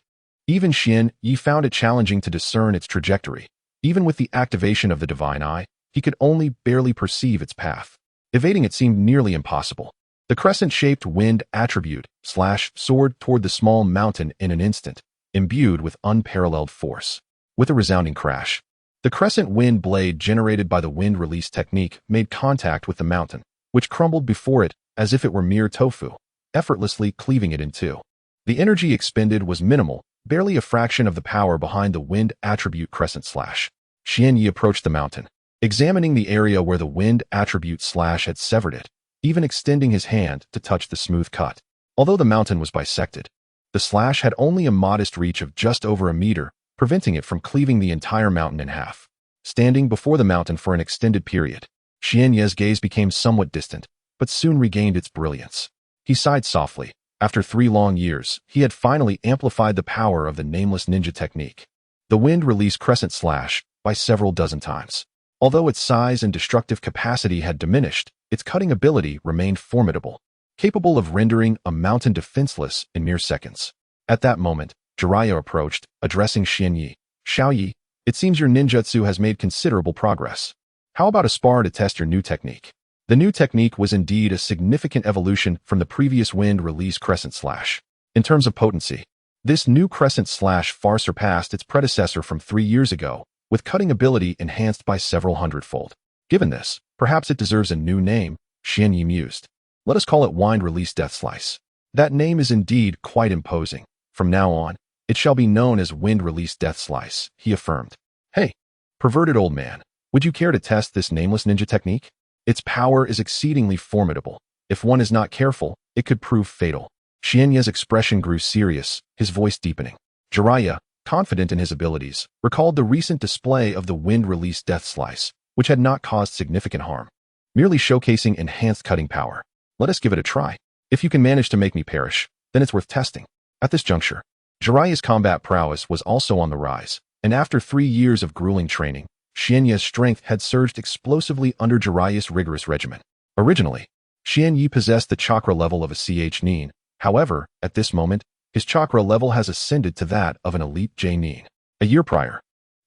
Even Xianyi found it challenging to discern its trajectory. Even with the activation of the divine eye, he could only barely perceive its path. Evading it seemed nearly impossible. The crescent-shaped wind attribute slash soared toward the small mountain in an instant, imbued with unparalleled force. With a resounding crash, the crescent wind blade generated by the wind release technique made contact with the mountain, which crumbled before it as if it were mere tofu, effortlessly cleaving it in two. The energy expended was minimal, barely a fraction of the power behind the wind attribute crescent slash. Xianyi approached the mountain, examining the area where the wind attribute slash had severed it, even extending his hand to touch the smooth cut. Although the mountain was bisected, the slash had only a modest reach of just over a meter, preventing it from cleaving the entire mountain in half. Standing before the mountain for an extended period, Xianyi's gaze became somewhat distant, but soon regained its brilliance. He sighed softly. After 3 long years, he had finally amplified the power of the nameless ninja technique, the wind release crescent slash, by several dozen times. Although its size and destructive capacity had diminished, its cutting ability remained formidable, capable of rendering a mountain defenseless in mere seconds. At that moment, Jiraiya approached, addressing Xianyi. "Xiaoyi, it seems your ninjutsu has made considerable progress. How about a spar to test your new technique?" The new technique was indeed a significant evolution from the previous wind release crescent slash. In terms of potency, this new crescent slash far surpassed its predecessor from 3 years ago, with cutting ability enhanced by several hundredfold. Given this, perhaps it deserves a new name, Xianyi mused. "Let us call it wind release death slice." That name is indeed quite imposing. "From now on, it shall be known as wind release death slice," he affirmed. "Hey, perverted old man, would you care to test this nameless ninja technique? Its power is exceedingly formidable. If one is not careful, it could prove fatal." Xianyi's expression grew serious, his voice deepening. Jiraiya, confident in his abilities, recalled the recent display of the wind release death slice, which had not caused significant harm. merely showcasing enhanced cutting power. Let us give it a try. If you can manage to make me perish, then it's worth testing. At this juncture, Jiraiya's combat prowess was also on the rise, and after 3 years of grueling training, Xianye's strength had surged explosively under Jiraiya's rigorous regimen. Originally, Xianye possessed the chakra level of a genin. However, at this moment, his chakra level has ascended to that of an elite genin. A year prior,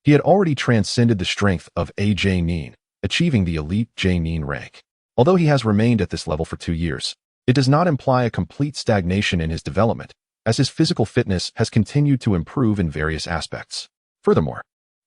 he had already transcended the strength of a genin, achieving the elite genin rank. Although he has remained at this level for 2 years, it does not imply a complete stagnation in his development, as his physical fitness has continued to improve in various aspects. Furthermore,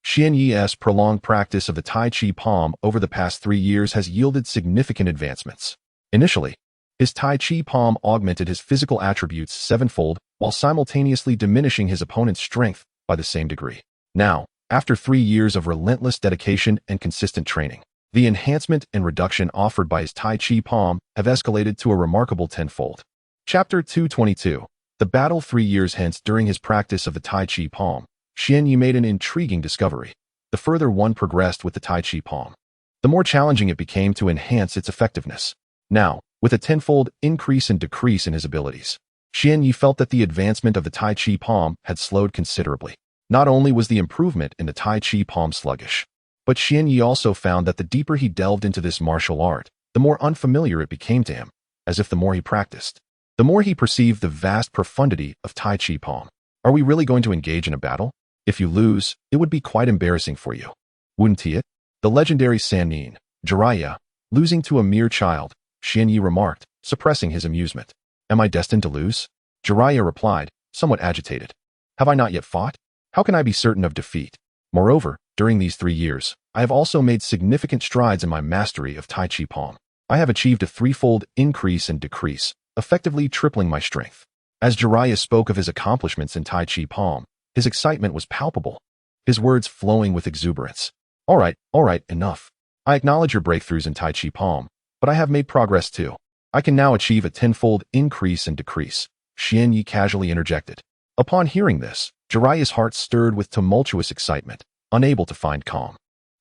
Xianye's prolonged practice of the Tai Chi palm over the past 3 years has yielded significant advancements. Initially, his Tai Chi palm augmented his physical attributes 7-fold while simultaneously diminishing his opponent's strength by the same degree. Now, after 3 years of relentless dedication and consistent training, the enhancement and reduction offered by his Tai Chi palm have escalated to a remarkable 10-fold. Chapter 222. The battle 3 years hence. During his practice of the Tai Chi palm, Xianye made an intriguing discovery. The further one progressed with the Tai Chi palm, the more challenging it became to enhance its effectiveness. Now, with a 10-fold increase and decrease in his abilities, Xianye felt that the advancement of the Tai Chi palm had slowed considerably. Not only was the improvement in the Tai Chi palm sluggish, but Xianye also found that the deeper he delved into this martial art, the more unfamiliar it became to him, as if the more he practiced, the more he perceived the vast profundity of Tai Chi palm. Are we really going to engage in a battle? If you lose, it would be quite embarrassing for you, wouldn't it? The legendary Sannin, Jiraiya, losing to a mere child, Xianye remarked, suppressing his amusement. Am I destined to lose? Jiraiya replied, somewhat agitated. Have I not yet fought? How can I be certain of defeat? Moreover, during these 3 years, I have also made significant strides in my mastery of Tai Chi palm. I have achieved a 3-fold increase and decrease, effectively tripling my strength. As Jiraiya spoke of his accomplishments in Tai Chi palm, his excitement was palpable, his words flowing with exuberance. All right, enough. I acknowledge your breakthroughs in Tai Chi palm, but I have made progress too. I can now achieve a 10-fold increase and decrease, Xianye casually interjected. Upon hearing this, Jiraiya's heart stirred with tumultuous excitement, unable to find calm.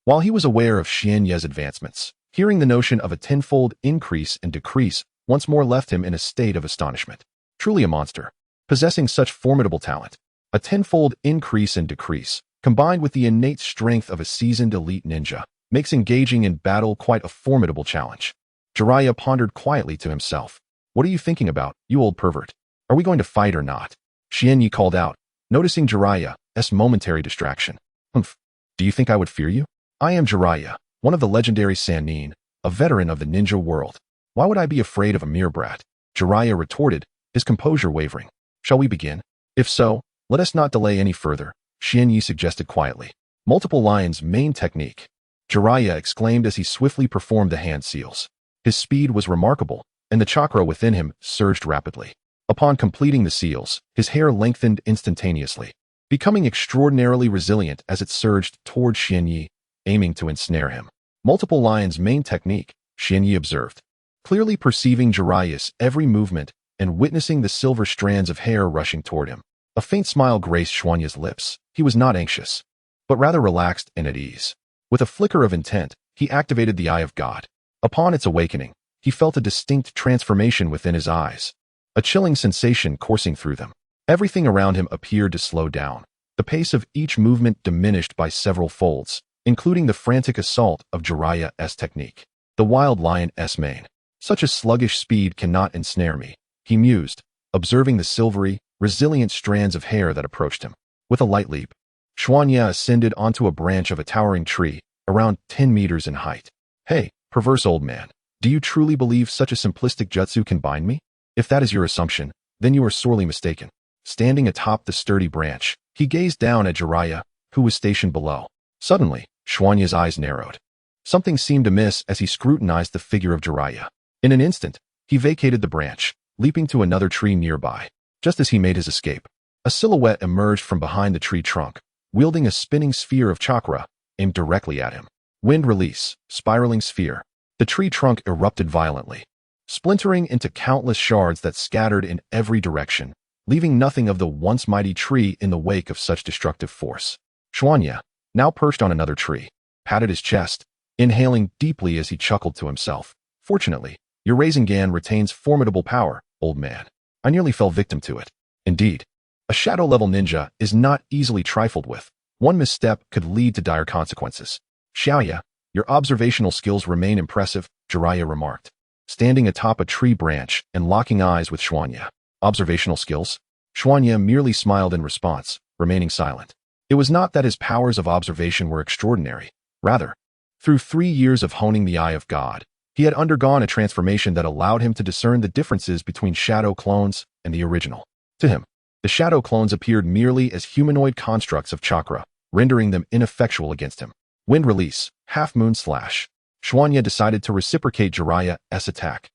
While he was aware of Xianye's advancements, hearing the notion of a 10-fold increase and decrease once more left him in a state of astonishment. Truly a monster, possessing such formidable talent. A 10-fold increase and decrease, combined with the innate strength of a seasoned elite ninja, makes engaging in battle quite a formidable challenge. Jiraiya pondered quietly to himself. What are you thinking about, you old pervert? Are we going to fight or not? Xianye called out, noticing Jiraiya's momentary distraction. Humph. Do you think I would fear you? I am Jiraiya, one of the legendary Sannin, a veteran of the ninja world. Why would I be afraid of a mere brat? Jiraiya retorted, his composure wavering. Shall we begin? If so, let us not delay any further, Xianye suggested quietly. Multiple lion's main technique. Jiraiya exclaimed as he swiftly performed the hand seals. His speed was remarkable, and the chakra within him surged rapidly. Upon completing the seals, his hair lengthened instantaneously, becoming extraordinarily resilient as it surged toward Xianye, aiming to ensnare him. Multiple lion's main technique, Xianye observed, clearly perceiving Jiraiya's every movement and witnessing the silver strands of hair rushing toward him. A faint smile graced Xuanye's lips. He was not anxious, but rather relaxed and at ease. With a flicker of intent, he activated the Eye of God. Upon its awakening, he felt a distinct transformation within his eyes, a chilling sensation coursing through them. Everything around him appeared to slow down. The pace of each movement diminished by several folds, including the frantic assault of Jiraiya's technique. The wild lion's mane. Such a sluggish speed cannot ensnare me, he mused, observing the silvery, resilient strands of hair that approached him. With a light leap, Xuanye ascended onto a branch of a towering tree, around 10 meters in height. Hey, perverse old man, do you truly believe such a simplistic jutsu can bind me? If that is your assumption, then you are sorely mistaken. Standing atop the sturdy branch, he gazed down at Jiraiya, who was stationed below. Suddenly, Xuanye's eyes narrowed. Something seemed amiss as he scrutinized the figure of Jiraiya. In an instant, he vacated the branch, leaping to another tree nearby. Just as he made his escape, a silhouette emerged from behind the tree trunk, wielding a spinning sphere of chakra, aimed directly at him. Wind release, spiraling sphere. The tree trunk erupted violently, splintering into countless shards that scattered in every direction, leaving nothing of the once mighty tree in the wake of such destructive force. Xuanye, now perched on another tree, patted his chest, inhaling deeply as he chuckled to himself. Fortunately, your Rasengan retains formidable power, old man. I nearly fell victim to it. Indeed, a shadow-level ninja is not easily trifled with. One misstep could lead to dire consequences. Xiaoya, your observational skills remain impressive, Jiraiya remarked, standing atop a tree branch and locking eyes with Xuanya. Observational skills? Xuanya merely smiled in response, remaining silent. It was not that his powers of observation were extraordinary. Rather, through 3 years of honing the Eye of God, he had undergone a transformation that allowed him to discern the differences between shadow clones and the original. To him, the shadow clones appeared merely as humanoid constructs of chakra, rendering them ineffectual against him. Wind release, half-moon slash. Xuanya decided to reciprocate Jiraiya's attack,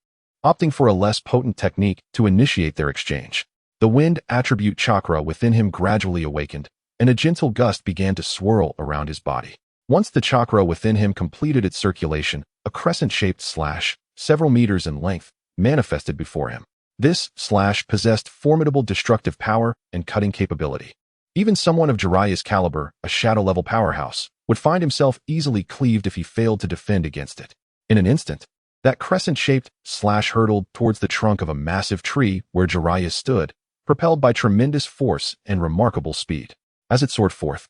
opting for a less potent technique to initiate their exchange. The wind attribute chakra within him gradually awakened, and a gentle gust began to swirl around his body. Once the chakra within him completed its circulation, a crescent-shaped slash, several meters in length, manifested before him. This slash possessed formidable destructive power and cutting capability. Even someone of Jiraiya's caliber, a shadow-level powerhouse, would find himself easily cleaved if he failed to defend against it. In an instant, that crescent-shaped slash hurtled towards the trunk of a massive tree where Jiraiya stood, propelled by tremendous force and remarkable speed. As it soared forth,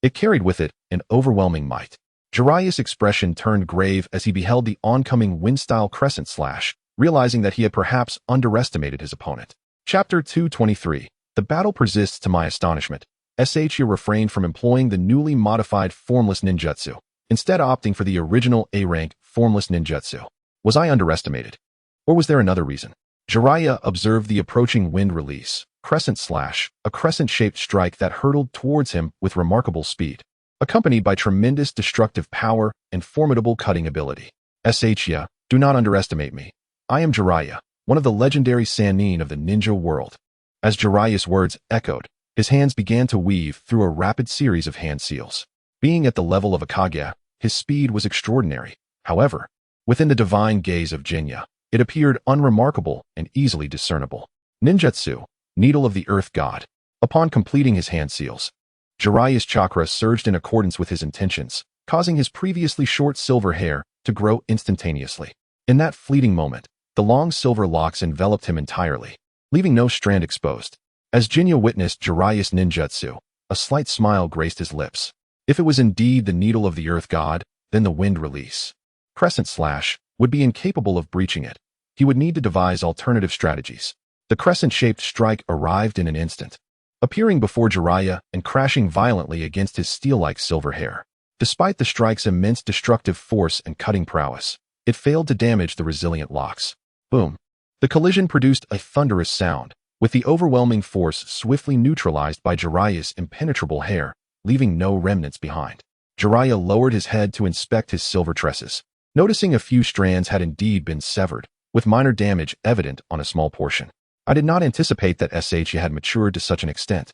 it carried with it an overwhelming might. Jiraiya's expression turned grave as he beheld the oncoming wind-style crescent slash, realizing that he had perhaps underestimated his opponent. Chapter 223. The battle persists to my astonishment. Uchiha refrained from employing the newly modified formless ninjutsu, instead opting for the original A-rank formless ninjutsu. Was I underestimated? Or was there another reason? Jiraiya observed the approaching wind release, crescent slash, a crescent-shaped strike that hurtled towards him with remarkable speed, accompanied by tremendous destructive power and formidable cutting ability. Uchiha, do not underestimate me. I am Jiraiya, one of the legendary Sannin of the ninja world. As Jiraiya's words echoed, his hands began to weave through a rapid series of hand seals. Being at the level of a Kage, his speed was extraordinary. However, within the divine gaze of Jinya, it appeared unremarkable and easily discernible. Ninjutsu, Needle of the Earth God. Upon completing his hand seals, Jiraiya's chakra surged in accordance with his intentions, causing his previously short silver hair to grow instantaneously. In that fleeting moment, the long silver locks enveloped him entirely, leaving no strand exposed. As Jinya witnessed Jiraiya's ninjutsu, a slight smile graced his lips. If it was indeed the Needle of the Earth God, then the wind release, crescent slash, would be incapable of breaching it. He would need to devise alternative strategies. The crescent-shaped strike arrived in an instant, appearing before Jiraiya and crashing violently against his steel-like silver hair. Despite the strike's immense destructive force and cutting prowess, it failed to damage the resilient locks. Boom. The collision produced a thunderous sound, with the overwhelming force swiftly neutralized by Jiraiya's impenetrable hair, leaving no remnants behind. Jiraiya lowered his head to inspect his silver tresses, noticing a few strands had indeed been severed, with minor damage evident on a small portion. I did not anticipate that Uchiha had matured to such an extent.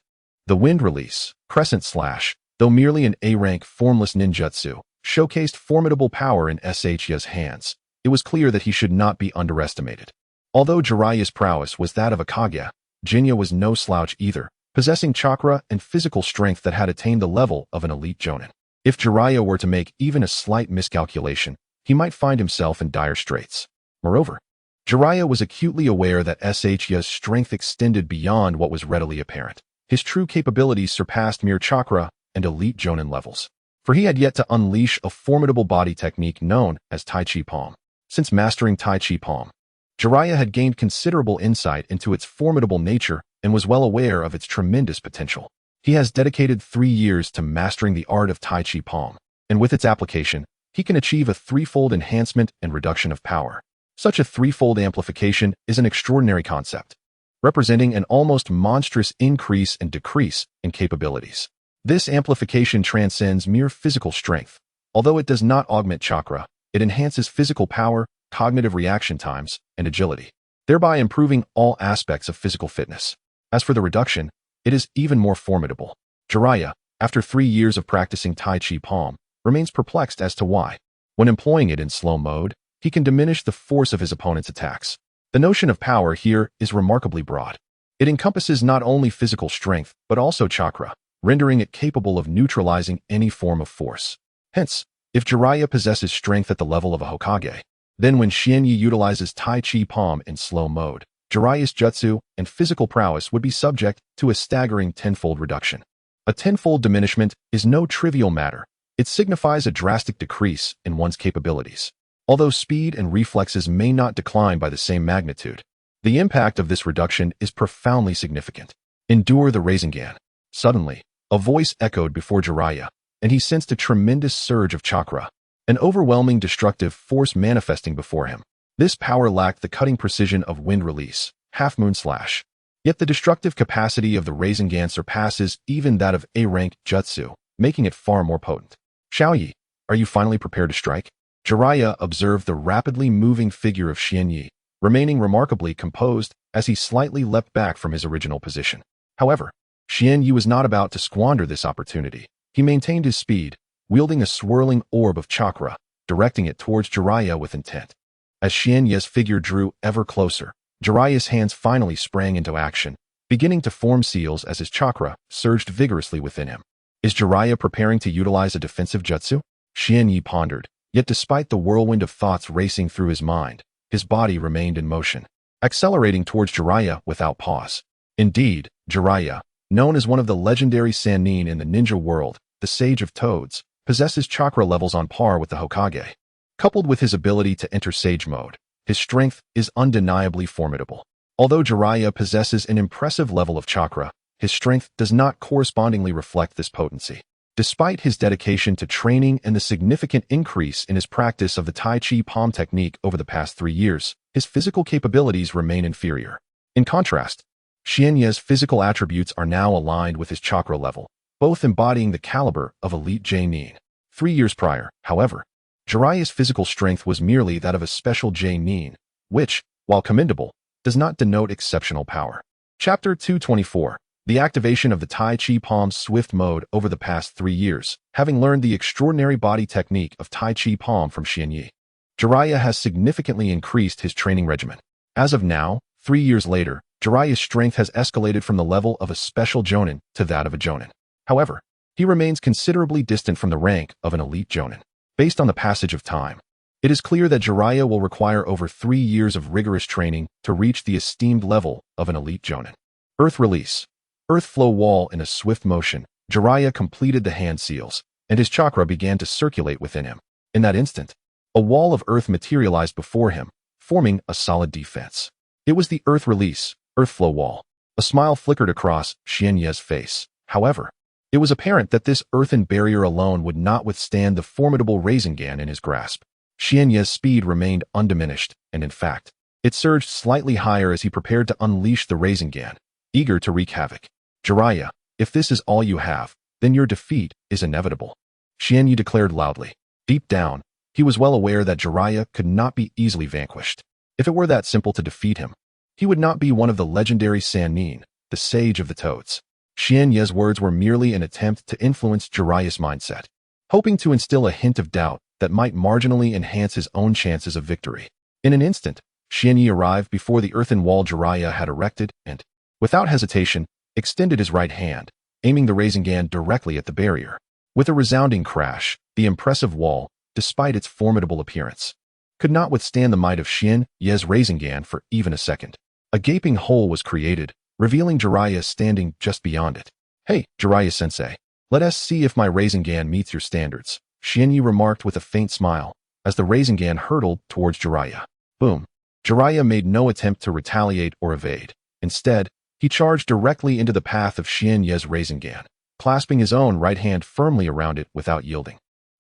The wind release, crescent slash, though merely an A-rank formless ninjutsu, showcased formidable power in Uchiha's hands. It was clear that he should not be underestimated. Although Jiraiya's prowess was that of a Kage, Jinya was no slouch either, possessing chakra and physical strength that had attained the level of an elite jonin. If Jiraiya were to make even a slight miscalculation, he might find himself in dire straits. Moreover, Jiraiya was acutely aware that Uchiha's strength extended beyond what was readily apparent. His true capabilities surpassed mere chakra and elite jonin levels, for he had yet to unleash a formidable body technique known as Tai Chi Palm. Since mastering Tai Chi Palm, Jiraiya had gained considerable insight into its formidable nature and was well aware of its tremendous potential. He has dedicated 3 years to mastering the art of Tai Chi Palm, and with its application, he can achieve a threefold enhancement and reduction of power. Such a threefold amplification is an extraordinary concept, representing an almost monstrous increase and decrease in capabilities. This amplification transcends mere physical strength. Although it does not augment chakra, it enhances physical power, cognitive reaction times, and agility, thereby improving all aspects of physical fitness. As for the reduction, it is even more formidable. Jiraiya, after 3 years of practicing Tai Chi Palm, remains perplexed as to why, when employing it in slow mode, he can diminish the force of his opponent's attacks. The notion of power here is remarkably broad. It encompasses not only physical strength, but also chakra, rendering it capable of neutralizing any form of force. Hence, If Jiraiya possesses strength at the level of a Hokage, then when Xianyi utilizes Tai Chi Palm in slow mode, Jiraiya's jutsu and physical prowess would be subject to a staggering tenfold reduction. A tenfold diminishment is no trivial matter. It signifies a drastic decrease in one's capabilities. Although speed and reflexes may not decline by the same magnitude, the impact of this reduction is profoundly significant. Endure the Rasengan. Suddenly, a voice echoed before Jiraiya, and he sensed a tremendous surge of chakra, an overwhelming destructive force manifesting before him. This power lacked the cutting precision of wind release, half-moon slash. Yet the destructive capacity of the Rasengan surpasses even that of A-rank jutsu, making it far more potent. Xiaoyi, are you finally prepared to strike? Jiraiya observed the rapidly moving figure of Xianyi, remaining remarkably composed as he slightly leapt back from his original position. However, Xianyi was not about to squander this opportunity. He maintained his speed, wielding a swirling orb of chakra, directing it towards Jiraiya with intent. As Xianyi's figure drew ever closer, Jiraiya's hands finally sprang into action, beginning to form seals as his chakra surged vigorously within him. Is Jiraiya preparing to utilize a defensive jutsu? Xianyi pondered, yet despite the whirlwind of thoughts racing through his mind, his body remained in motion, accelerating towards Jiraiya without pause. Indeed, Jiraiya, known as one of the legendary Sannin in the ninja world, the Sage of Toads, possesses chakra levels on par with the Hokage. Coupled with his ability to enter Sage mode, his strength is undeniably formidable. Although Jiraiya possesses an impressive level of chakra, his strength does not correspondingly reflect this potency. Despite his dedication to training and the significant increase in his practice of the Tai Chi Palm technique over the past 3 years, his physical capabilities remain inferior. In contrast, Xianyi's physical attributes are now aligned with his chakra level, both embodying the caliber of elite genin. 3 years prior, however, Jiraiya's physical strength was merely that of a special genin, which, while commendable, does not denote exceptional power. Chapter 224. The activation of the Tai Chi Palm's swift mode over the past 3 years, having learned the extraordinary body technique of Tai Chi Palm from Xianyi. Jiraiya has significantly increased his training regimen. As of now, 3 years later, Jiraiya's strength has escalated from the level of a special jonin to that of a jonin. However, he remains considerably distant from the rank of an elite jonin. Based on the passage of time, it is clear that Jiraiya will require over 3 years of rigorous training to reach the esteemed level of an elite jonin. Earth release. Earth flow wall in a swift motion, Jiraiya completed the hand seals, and his chakra began to circulate within him. In that instant, a wall of earth materialized before him, forming a solid defense. It was the earth release, earth flow wall. A smile flickered across Xianyi's face. However, it was apparent that this earthen barrier alone would not withstand the formidable Rasengan in his grasp. Xianyi's speed remained undiminished, and in fact, it surged slightly higher as he prepared to unleash the Rasengan, eager to wreak havoc. Jiraiya, if this is all you have, then your defeat is inevitable, Xianyi declared loudly. Deep down, he was well aware that Jiraiya could not be easily vanquished. If it were that simple to defeat him, he would not be one of the legendary Sannin, the Sage of the Toads. Xianyi's words were merely an attempt to influence Jiraiya's mindset, hoping to instill a hint of doubt that might marginally enhance his own chances of victory. In an instant, Xianyi arrived before the earthen wall Jiraiya had erected and, without hesitation, extended his right hand, aiming the Rasengan directly at the barrier. With a resounding crash, the impressive wall, despite its formidable appearance, could not withstand the might of Xianyi's Rasengan for even a second. A gaping hole was created, revealing Jiraiya standing just beyond it. Hey, Jiraiya-sensei, let us see if my Rasengan meets your standards, Xianyi remarked with a faint smile, as the Rasengan hurtled towards Jiraiya. Boom. Jiraiya made no attempt to retaliate or evade. Instead, he charged directly into the path of Xianyi's Rasengan, clasping his own right hand firmly around it without yielding.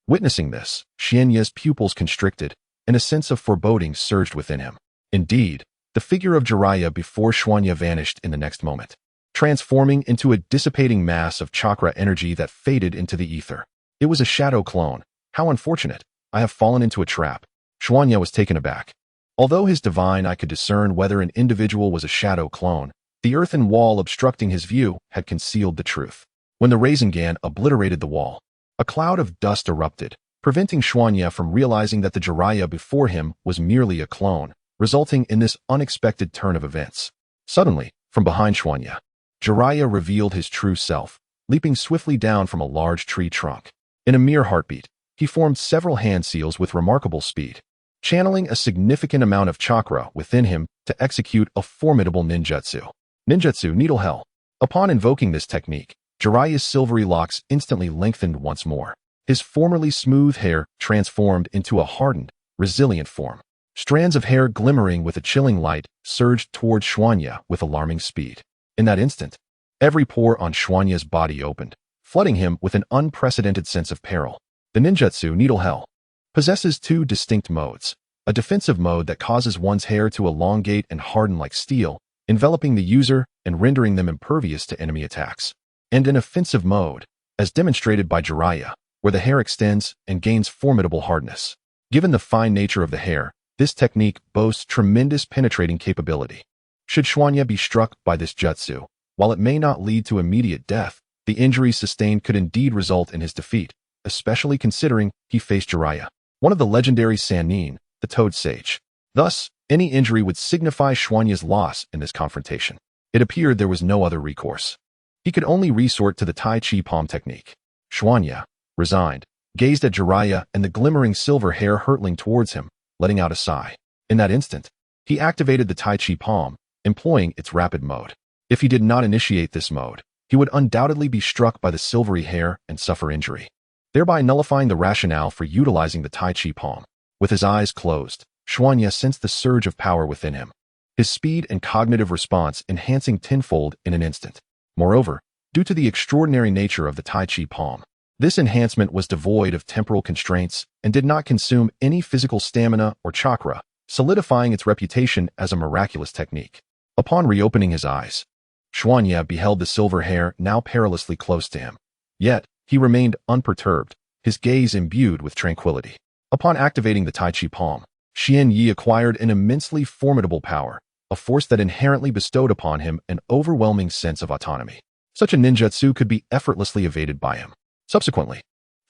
Witnessing this, Xianyi's pupils constricted, and a sense of foreboding surged within him. Indeed, the figure of Jiraiya before Xianyi vanished in the next moment, transforming into a dissipating mass of chakra energy that faded into the ether. It was a shadow clone. How unfortunate. I have fallen into a trap. Xianyi was taken aback. Although his divine eye could discern whether an individual was a shadow clone, the earthen wall obstructing his view had concealed the truth. When the Rasengan obliterated the wall, a cloud of dust erupted, preventing Xianyi from realizing that the Jiraiya before him was merely a clone, resulting in this unexpected turn of events. Suddenly, from behind Xianyi, Jiraiya revealed his true self, leaping swiftly down from a large tree trunk. In a mere heartbeat, he formed several hand seals with remarkable speed, channeling a significant amount of chakra within him to execute a formidable ninjutsu. Ninjutsu Needle Hell. Upon invoking this technique, Jiraiya's silvery locks instantly lengthened once more. His formerly smooth hair transformed into a hardened, resilient form. Strands of hair glimmering with a chilling light surged toward Xuanya with alarming speed. In that instant, every pore on Xuanya's body opened, flooding him with an unprecedented sense of peril. The ninjutsu Needle Hell possesses two distinct modes: a defensive mode that causes one's hair to elongate and harden like steel, enveloping the user and rendering them impervious to enemy attacks, and an offensive mode, as demonstrated by Jiraiya, where the hair extends and gains formidable hardness. Given the fine nature of the hair, this technique boasts tremendous penetrating capability. Should Xuanya be struck by this jutsu, while it may not lead to immediate death, the injuries sustained could indeed result in his defeat, especially considering he faced Jiraiya, one of the legendary Sannin, the Toad Sage. Thus, any injury would signify Xuanya's loss in this confrontation. It appeared there was no other recourse. He could only resort to the Tai Chi palm technique. Xuanya, resigned, gazed at Jiraiya and the glimmering silver hair hurtling towards him, letting out a sigh. In that instant, he activated the Tai Chi palm, employing its rapid mode. If he did not initiate this mode, he would undoubtedly be struck by the silvery hair and suffer injury, thereby nullifying the rationale for utilizing the Tai Chi palm. With his eyes closed, Xuanya sensed the surge of power within him, his speed and cognitive response enhancing tenfold in an instant. Moreover, due to the extraordinary nature of the Tai Chi palm, this enhancement was devoid of temporal constraints and did not consume any physical stamina or chakra, solidifying its reputation as a miraculous technique. Upon reopening his eyes, Xuanya beheld the silver hair now perilously close to him. Yet, he remained unperturbed, his gaze imbued with tranquility. Upon activating the Tai Chi palm, Xian Yi acquired an immensely formidable power, a force that inherently bestowed upon him an overwhelming sense of autonomy. Such a ninjutsu could be effortlessly evaded by him. Subsequently,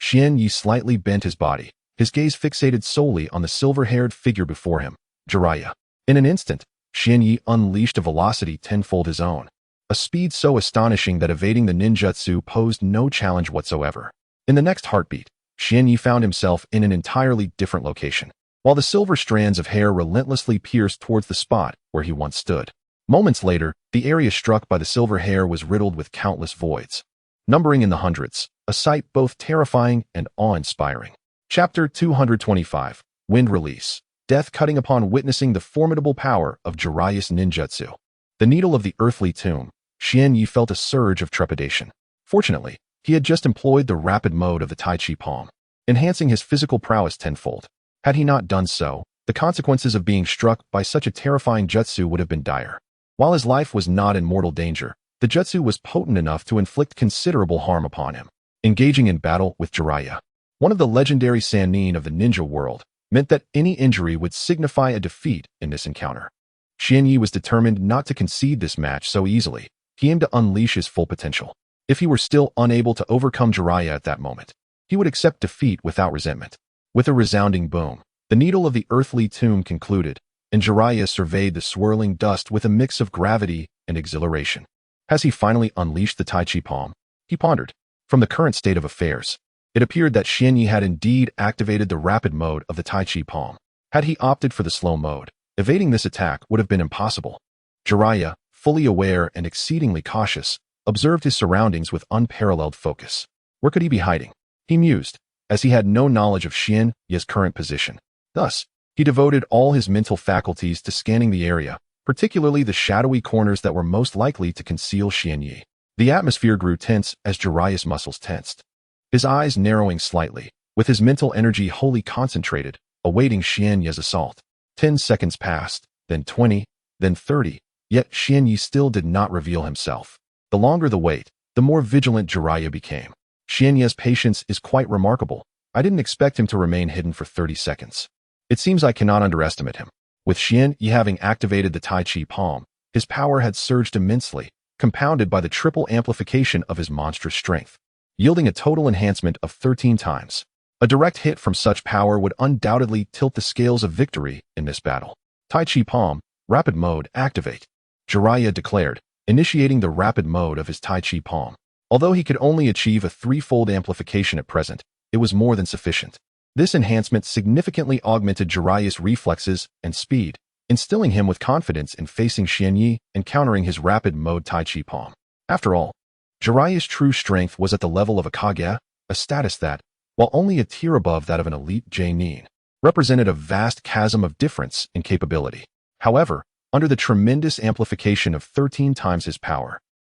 Xian Yi slightly bent his body, his gaze fixated solely on the silver-haired figure before him, Jiraiya. In an instant, Xian Yi unleashed a velocity tenfold his own, a speed so astonishing that evading the ninjutsu posed no challenge whatsoever. In the next heartbeat, Xian Yi found himself in an entirely different location, while the silver strands of hair relentlessly pierced towards the spot where he once stood. Moments later, the area struck by the silver hair was riddled with countless voids, numbering in the hundreds, a sight both terrifying and awe-inspiring. Chapter 225, Wind Release. Death cutting upon witnessing the formidable power of Jiraiya's ninjutsu. The needle of the earthly tomb, Xian Yi felt a surge of trepidation. Fortunately, he had just employed the rapid mode of the Tai Chi palm, enhancing his physical prowess tenfold. Had he not done so, the consequences of being struck by such a terrifying jutsu would have been dire. While his life was not in mortal danger, the jutsu was potent enough to inflict considerable harm upon him. Engaging in battle with Jiraiya, one of the legendary Sannin of the ninja world, meant that any injury would signify a defeat in this encounter. Xian Yi was determined not to concede this match so easily. He aimed to unleash his full potential. If he were still unable to overcome Jiraiya at that moment, he would accept defeat without resentment. With a resounding boom, the needle of the earthly tomb concluded, and Jiraiya surveyed the swirling dust with a mix of gravity and exhilaration. Has he finally unleashed the Tai Chi palm? He pondered. From the current state of affairs, it appeared that Xian Yi had indeed activated the rapid mode of the Tai Chi palm. Had he opted for the slow mode, evading this attack would have been impossible. Jiraiya, fully aware and exceedingly cautious, observed his surroundings with unparalleled focus. Where could he be hiding? He mused, as he had no knowledge of Xian Yi's current position. Thus, he devoted all his mental faculties to scanning the area, particularly the shadowy corners that were most likely to conceal Xian Yi. The atmosphere grew tense as Jiraiya's muscles tensed, his eyes narrowing slightly, with his mental energy wholly concentrated, awaiting Xian Yi's assault. 10 seconds passed, then 20, then 30, yet Xian Yi still did not reveal himself. The longer the wait, the more vigilant Jiraiya became. Xian Yi's patience is quite remarkable. I didn't expect him to remain hidden for 30 seconds. It seems I cannot underestimate him. With Xian Yi having activated the Tai Chi palm, his power had surged immensely, compounded by the triple amplification of his monstrous strength, yielding a total enhancement of 13 times. A direct hit from such power would undoubtedly tilt the scales of victory in this battle. Tai Chi palm, rapid mode, activate. Jiraiya declared, initiating the rapid mode of his Tai Chi palm. Although he could only achieve a threefold amplification at present, it was more than sufficient. This enhancement significantly augmented Jiraiya's reflexes and speed, instilling him with confidence in facing Xianyi and countering his rapid mode Tai Chi palm. After all, Jiraiya's true strength was at the level of a Kage, a status that, while only a tier above that of an elite genin, represented a vast chasm of difference in capability. However, under the tremendous amplification of 13 times his power,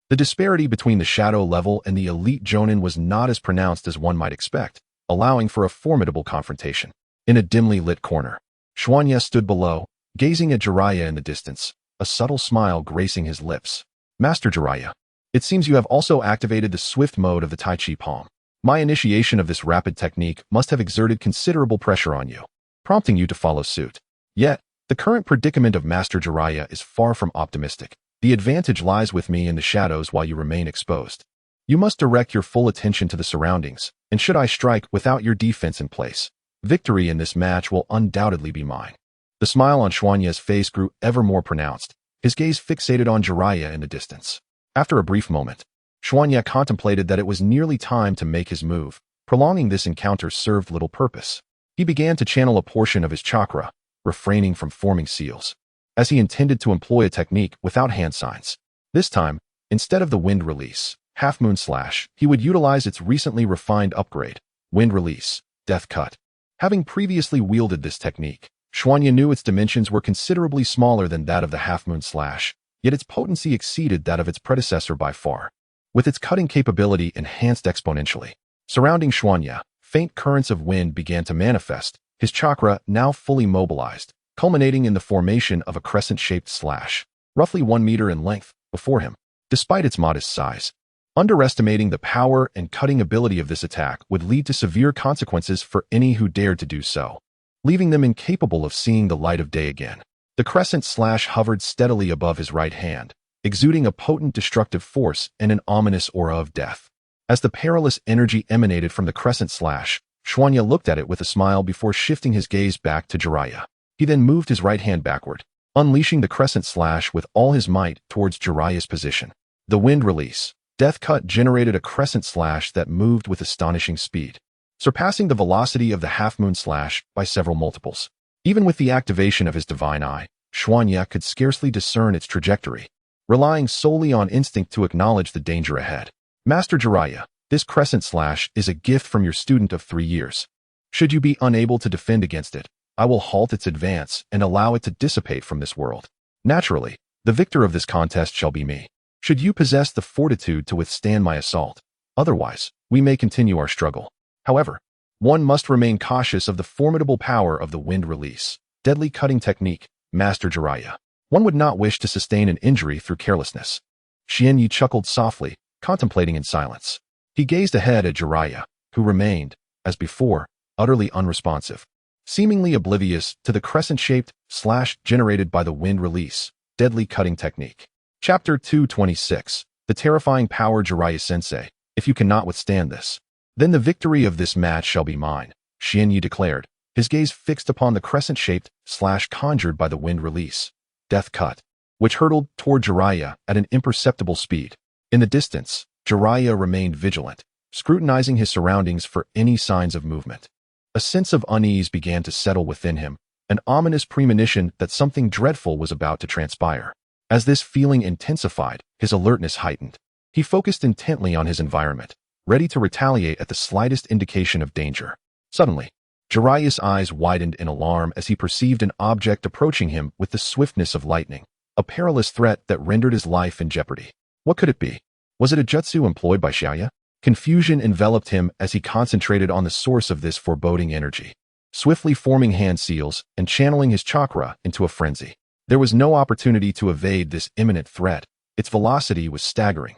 the disparity between the shadow level and the elite jonin was not as pronounced as one might expect, allowing for a formidable confrontation. In a dimly lit corner, Xuanya stood below, gazing at Jiraiya in the distance, a subtle smile gracing his lips. Master Jiraiya, it seems you have also activated the swift mode of the Tai Chi palm. My initiation of this rapid technique must have exerted considerable pressure on you, prompting you to follow suit. Yet, the current predicament of Master Jiraiya is far from optimistic. The advantage lies with me in the shadows while you remain exposed. You must direct your full attention to the surroundings, and should I strike without your defense in place, victory in this match will undoubtedly be mine. The smile on Xuanya's face grew ever more pronounced, his gaze fixated on Jiraiya in the distance. After a brief moment, Xuanya contemplated that it was nearly time to make his move. Prolonging this encounter served little purpose. He began to channel a portion of his chakra, refraining from forming seals, as he intended to employ a technique without hand signs. This time, instead of the wind release, Half Moon Slash, he would utilize its recently refined upgrade, Wind Release, Death Cut. Having previously wielded this technique, Xuanya knew its dimensions were considerably smaller than that of the Half Moon Slash, yet its potency exceeded that of its predecessor by far, with its cutting capability enhanced exponentially. Surrounding Xuanya, faint currents of wind began to manifest, his chakra now fully mobilized, culminating in the formation of a crescent-shaped slash, roughly 1 meter in length, before him. Despite its modest size, underestimating the power and cutting ability of this attack would lead to severe consequences for any who dared to do so, leaving them incapable of seeing the light of day again. The crescent slash hovered steadily above his right hand, exuding a potent destructive force and an ominous aura of death. As the perilous energy emanated from the crescent slash, Xuanya looked at it with a smile before shifting his gaze back to Jiraiya. He then moved his right hand backward, unleashing the crescent slash with all his might towards Jiraiya's position. The wind release, Death Cut generated a crescent slash that moved with astonishing speed, surpassing the velocity of the Half Moon Slash by several multiples. Even with the activation of his divine eye, Xuanya could scarcely discern its trajectory, relying solely on instinct to acknowledge the danger ahead. Master Jiraiya, this crescent slash is a gift from your student of 3 years. Should you be unable to defend against it, I will halt its advance and allow it to dissipate from this world. Naturally, the victor of this contest shall be me. Should you possess the fortitude to withstand my assault, otherwise, we may continue our struggle. However, one must remain cautious of the formidable power of the wind release, deadly cutting technique, Master Jiraiya. One would not wish to sustain an injury through carelessness. Xianyi chuckled softly, contemplating in silence. He gazed ahead at Jiraiya, who remained, as before, utterly unresponsive, seemingly oblivious to the crescent-shaped slash generated by the wind release, deadly cutting technique. Chapter 226, The Terrifying Power Jiraiya-sensei. If you cannot withstand this, then the victory of this match shall be mine, Xianyi declared, his gaze fixed upon the crescent-shaped slash conjured by the wind release, Death Cut, which hurtled toward Jiraiya at an imperceptible speed. In the distance, Jiraiya remained vigilant, scrutinizing his surroundings for any signs of movement. A sense of unease began to settle within him, an ominous premonition that something dreadful was about to transpire. As this feeling intensified, his alertness heightened. He focused intently on his environment, ready to retaliate at the slightest indication of danger. Suddenly, Jiraiya's eyes widened in alarm as he perceived an object approaching him with the swiftness of lightning, a perilous threat that rendered his life in jeopardy. What could it be? Was it a jutsu employed by Xiaya? Confusion enveloped him as he concentrated on the source of this foreboding energy, swiftly forming hand seals and channeling his chakra into a frenzy. There was no opportunity to evade this imminent threat. Its velocity was staggering,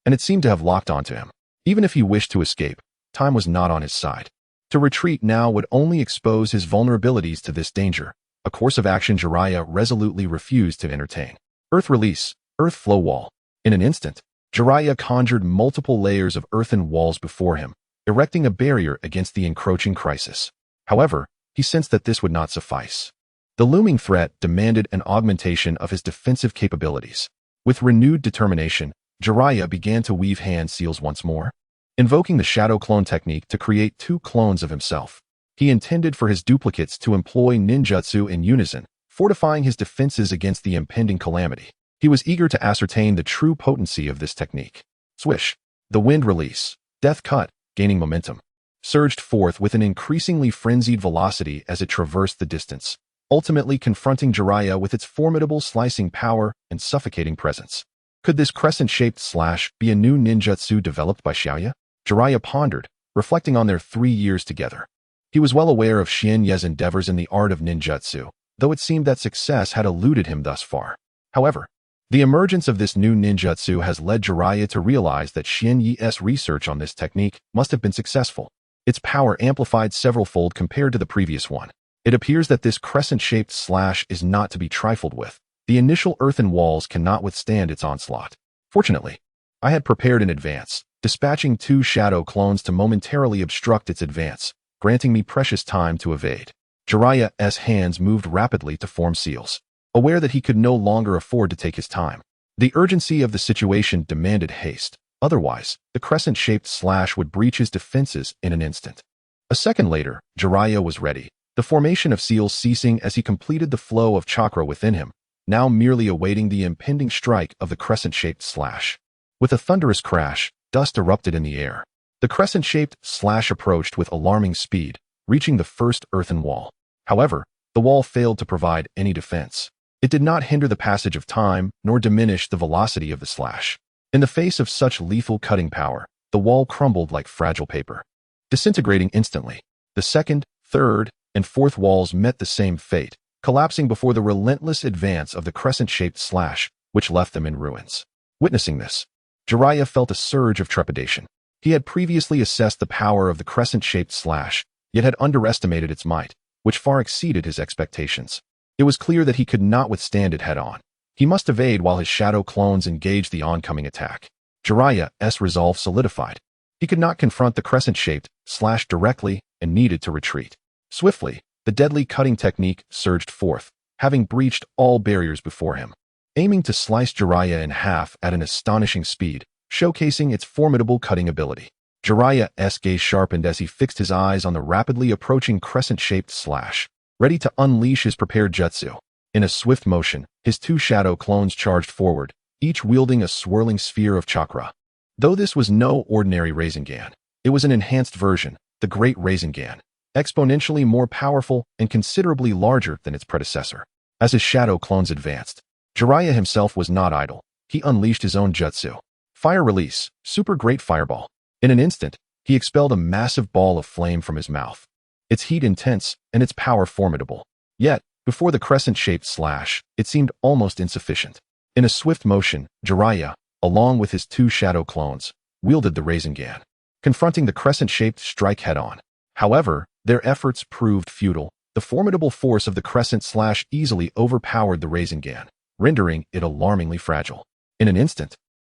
and it seemed to have locked onto him. Even if he wished to escape, time was not on his side. To retreat now would only expose his vulnerabilities to this danger, a course of action Jiraiya resolutely refused to entertain. Earth Release, Earth Flow Wall. In an instant, Jiraiya conjured multiple layers of earthen walls before him, erecting a barrier against the encroaching crisis. However, he sensed that this would not suffice. The looming threat demanded an augmentation of his defensive capabilities. With renewed determination, Jiraiya began to weave hand seals once more. invoking the shadow clone technique to create 2 clones of himself. He intended for his duplicates to employ ninjutsu in unison, fortifying his defenses against the impending calamity. He was eager to ascertain the true potency of this technique. Swish. The wind release, death cut, gaining momentum, surged forth with an increasingly frenzied velocity as it traversed the distance, ultimately confronting Jiraiya with its formidable slicing power and suffocating presence. Could this crescent-shaped slash be a new ninjutsu developed by Xiaoya? Jiraiya pondered, reflecting on their 3 years together. He was well aware of Xian Ye's endeavors in the art of ninjutsu, though it seemed that success had eluded him thus far. However, the emergence of this new ninjutsu has led Jiraiya to realize that Xian Ye's research on this technique must have been successful. Its power amplified several-fold compared to the previous one. It appears that this crescent-shaped slash is not to be trifled with. The initial earthen walls cannot withstand its onslaught. Fortunately, I had prepared in advance, dispatching 2 shadow clones to momentarily obstruct its advance, granting me precious time to evade. Jiraiya's hands moved rapidly to form seals, aware that he could no longer afford to take his time. The urgency of the situation demanded haste. Otherwise, the crescent-shaped slash would breach his defenses in an instant. A second later, Jiraiya was ready, the formation of seals ceasing as he completed the flow of chakra within him, now merely awaiting the impending strike of the crescent-shaped slash. With a thunderous crash, dust erupted in the air. The crescent-shaped slash approached with alarming speed, reaching the first earthen wall. However, the wall failed to provide any defense. It did not hinder the passage of time, nor diminish the velocity of the slash. In the face of such lethal cutting power, the wall crumbled like fragile paper, disintegrating instantly. The second, third, and fourth walls met the same fate, collapsing before the relentless advance of the crescent-shaped slash, which left them in ruins. Witnessing this, Jiraiya felt a surge of trepidation. He had previously assessed the power of the crescent-shaped slash, yet had underestimated its might, which far exceeded his expectations. It was clear that he could not withstand it head-on. He must evade while his shadow clones engaged the oncoming attack. Jiraiya's resolve solidified. He could not confront the crescent-shaped slash directly and needed to retreat. Swiftly, the deadly cutting technique surged forth, having breached all barriers before him, aiming to slice Jiraiya in half at an astonishing speed, showcasing its formidable cutting ability. Jiraiya's gaze sharpened as he fixed his eyes on the rapidly approaching crescent-shaped slash, ready to unleash his prepared jutsu. In a swift motion, his 2 shadow clones charged forward, each wielding a swirling sphere of chakra. Though this was no ordinary Rasengan, it was an enhanced version, the Great Rasengan, exponentially more powerful and considerably larger than its predecessor. As his shadow clones advanced, Jiraiya himself was not idle. He unleashed his own jutsu. Fire release, super great fireball. In an instant, he expelled a massive ball of flame from his mouth. Its heat intense and its power formidable. Yet, before the crescent-shaped slash, it seemed almost insufficient. In a swift motion, Jiraiya, along with his 2 shadow clones, wielded the Rasengan, confronting the crescent-shaped strike head-on. However, their efforts proved futile. The formidable force of the crescent slash easily overpowered the Rasengan, rendering it alarmingly fragile. In an instant,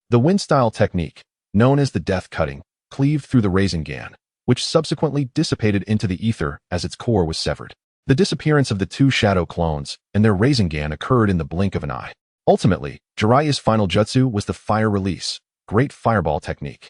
the wind-style technique, known as the death cutting, cleaved through the Rasengan, which subsequently dissipated into the ether as its core was severed. The disappearance of the 2 shadow clones and their Rasengan occurred in the blink of an eye. Ultimately, Jiraiya's final jutsu was the fire release, great fireball technique.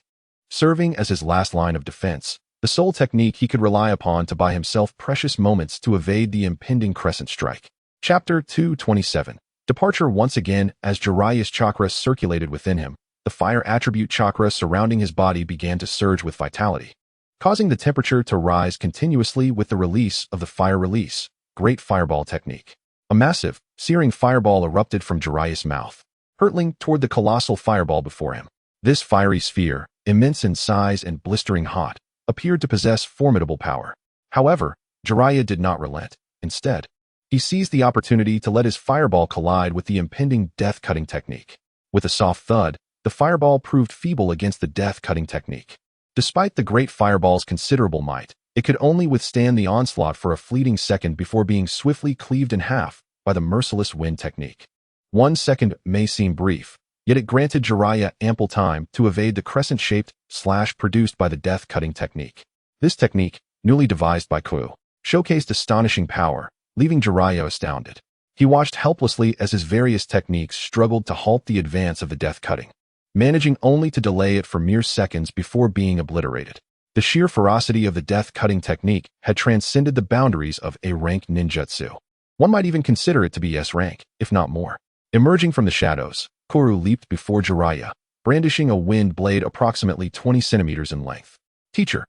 Serving as his last line of defense, the sole technique he could rely upon to buy himself precious moments to evade the impending crescent strike. Chapter 227. Departure. Once again, as Jiraiya's chakra circulated within him, the fire attribute chakra surrounding his body began to surge with vitality, causing the temperature to rise continuously with the release of the fire release, great fireball technique. A massive, searing fireball erupted from Jiraiya's mouth, hurtling toward the colossal fireball before him. This fiery sphere, immense in size and blistering hot, appeared to possess formidable power. However, Jiraiya did not relent. Instead, he seized the opportunity to let his fireball collide with the impending death-cutting technique. With a soft thud, the fireball proved feeble against the death-cutting technique. Despite the great fireball's considerable might, it could only withstand the onslaught for a fleeting second before being swiftly cleaved in half by the merciless wind technique. 1 second may seem brief, yet it granted Jiraiya ample time to evade the crescent-shaped slash produced by the death-cutting technique. This technique, newly devised by Kyuubi, showcased astonishing power, leaving Jiraiya astounded. He watched helplessly as his various techniques struggled to halt the advance of the death-cutting. managing only to delay it for mere seconds before being obliterated. The sheer ferocity of the death-cutting technique had transcended the boundaries of A-rank ninjutsu. One might even consider it to be S-rank, if not more. Emerging from the shadows, Kuru leaped before Jiraiya, brandishing a wind blade approximately 20 centimeters in length. "Teacher,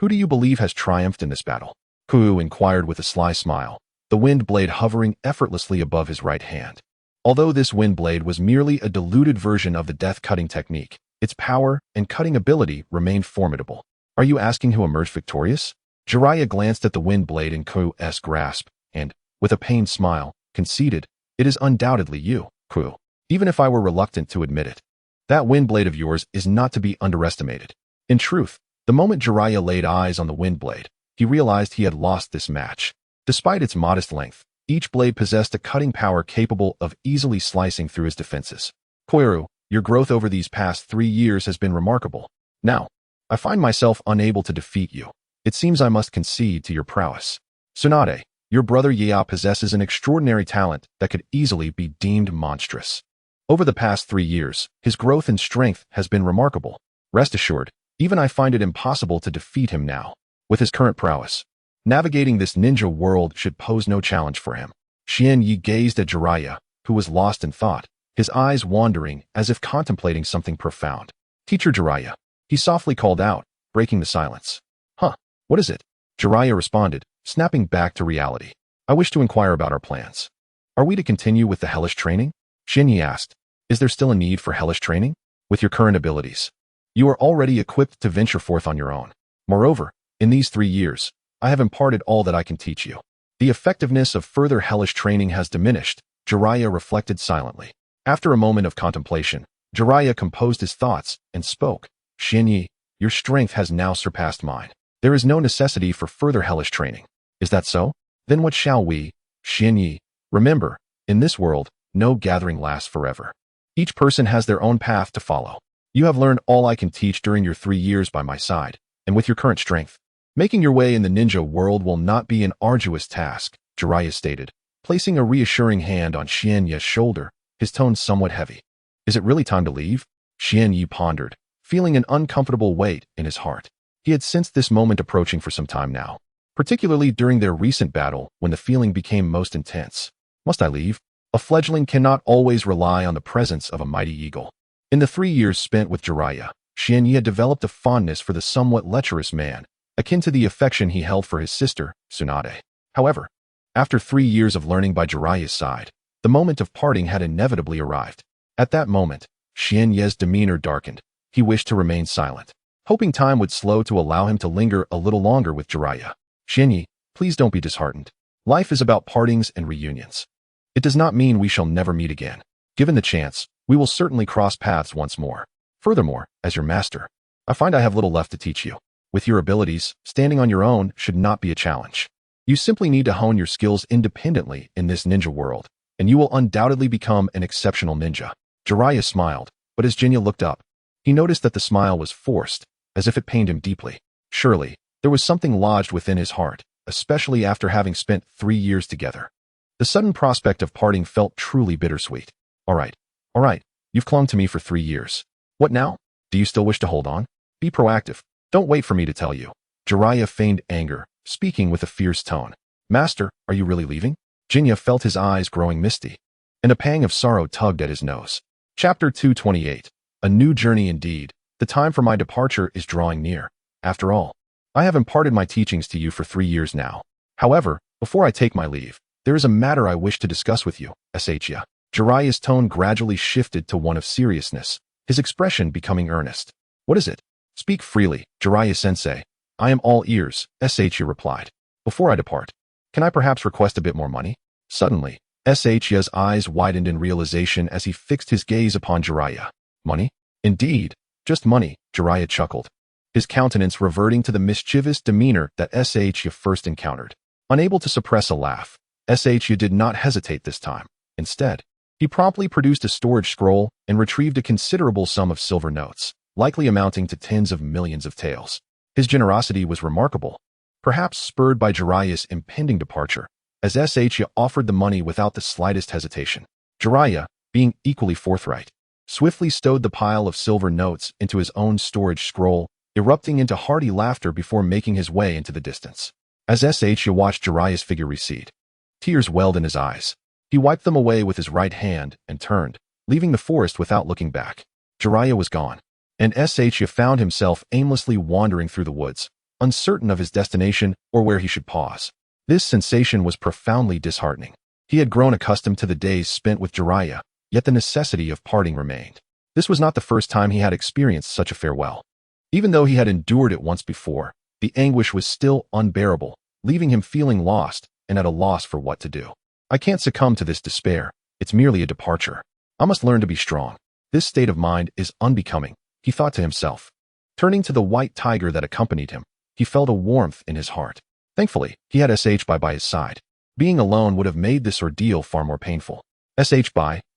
who do you believe has triumphed in this battle?" Kuru inquired with a sly smile, the wind blade hovering effortlessly above his right hand. Although this wind blade was merely a diluted version of the death-cutting technique, its power and cutting ability remained formidable. "Are you asking who emerged victorious?" Jiraiya glanced at the wind blade in Kuru's grasp and, with a pained smile, conceded, "It is undoubtedly you, Kuru, even if I were reluctant to admit it. That wind blade of yours is not to be underestimated." In truth, the moment Jiraiya laid eyes on the wind blade, he realized he had lost this match. Despite its modest length, each blade possessed a cutting power capable of easily slicing through his defenses. "Kuru, your growth over these past 3 years has been remarkable. Now, I find myself unable to defeat you. It seems I must concede to your prowess. Tsunade, your brother Yaa possesses an extraordinary talent that could easily be deemed monstrous. Over the past 3 years, his growth and strength has been remarkable. Rest assured, even I find it impossible to defeat him now. With his current prowess, navigating this ninja world should pose no challenge for him." Xian Yi gazed at Jiraiya, who was lost in thought, his eyes wandering as if contemplating something profound. "Teacher Jiraiya," he softly called out, breaking the silence. "Huh, what is it?" Jiraiya responded, snapping back to reality. "I wish to inquire about our plans. Are we to continue with the hellish training?" Xian Yi asked. "Is there still a need for hellish training? With your current abilities, you are already equipped to venture forth on your own. Moreover, in these 3 years, I have imparted all that I can teach you. The effectiveness of further hellish training has diminished," Jiraiya reflected silently. After a moment of contemplation, Jiraiya composed his thoughts and spoke. "Xian Yi, your strength has now surpassed mine. There is no necessity for further hellish training. Is that so? Then what shall we?" "Xian Yi, remember, in this world, no gathering lasts forever. Each person has their own path to follow. You have learned all I can teach during your 3 years by my side, and with your current strength, making your way in the ninja world will not be an arduous task," Jiraiya stated, placing a reassuring hand on Xian Yi's shoulder, his tone somewhat heavy. "Is it really time to leave?" Xian Yi pondered, feeling an uncomfortable weight in his heart. He had sensed this moment approaching for some time now, particularly during their recent battle when the feeling became most intense. "Must I leave?" A fledgling cannot always rely on the presence of a mighty eagle. In the 3 years spent with Jiraiya, Xian Yi had developed a fondness for the somewhat lecherous man, akin to the affection he held for his sister, Tsunade. However, after 3 years of learning by Jiraiya's side, the moment of parting had inevitably arrived. At that moment, Xian Yi's demeanor darkened. He wished to remain silent, hoping time would slow to allow him to linger a little longer with Jiraiya. "Xian Yi, please don't be disheartened. Life is about partings and reunions. It does not mean we shall never meet again. Given the chance, we will certainly cross paths once more. Furthermore, as your master, I find I have little left to teach you. With your abilities, standing on your own should not be a challenge. You simply need to hone your skills independently in this ninja world, and you will undoubtedly become an exceptional ninja." Jiraiya smiled, but as Jinya looked up, he noticed that the smile was forced, as if it pained him deeply. Surely, there was something lodged within his heart, especially after having spent 3 years together. The sudden prospect of parting felt truly bittersweet. All right, you've clung to me for 3 years. What now? Do you still wish to hold on? Be proactive. Don't wait for me to tell you." Jiraiya feigned anger, speaking with a fierce tone. "Master, are you really leaving?" Jinya felt his eyes growing misty, and a pang of sorrow tugged at his nose. Chapter 228. A new journey indeed. The time for my departure is drawing near. After all, I have imparted my teachings to you for 3 years now. However, before I take my leave, there is a matter I wish to discuss with you, Uchiha. Jiraiya's tone gradually shifted to one of seriousness, his expression becoming earnest. "What is it? Speak freely, Jiraiya-sensei. I am all ears," Uchiha replied. "Before I depart, can I perhaps request a bit more money?" Suddenly, Uchiha's eyes widened in realization as he fixed his gaze upon Jiraiya. "Money? Indeed, just money," Jiraiya chuckled, his countenance reverting to the mischievous demeanor that Uchiha first encountered. Unable to suppress a laugh, Uchiha did not hesitate this time. Instead, he promptly produced a storage scroll and retrieved a considerable sum of silver notes, likely amounting to tens of millions of taels. His generosity was remarkable, perhaps spurred by Jiraiya's impending departure, as Uchiha offered the money without the slightest hesitation. Jiraiya, being equally forthright, swiftly stowed the pile of silver notes into his own storage scroll, erupting into hearty laughter before making his way into the distance. As Sh watched Jiraiya's figure recede, tears welled in his eyes. He wiped them away with his right hand and turned, leaving the forest without looking back. Jiraiya was gone, and Sh found himself aimlessly wandering through the woods, uncertain of his destination or where he should pause. This sensation was profoundly disheartening. He had grown accustomed to the days spent with Jiraiya, yet the necessity of parting remained. This was not the first time he had experienced such a farewell. Even though he had endured it once before, the anguish was still unbearable, leaving him feeling lost and at a loss for what to do. I can't succumb to this despair. It's merely a departure. I must learn to be strong. This state of mind is unbecoming, he thought to himself. Turning to the white tiger that accompanied him, he felt a warmth in his heart. Thankfully, he had Sh by his side. Being alone would have made this ordeal far more painful. Sh,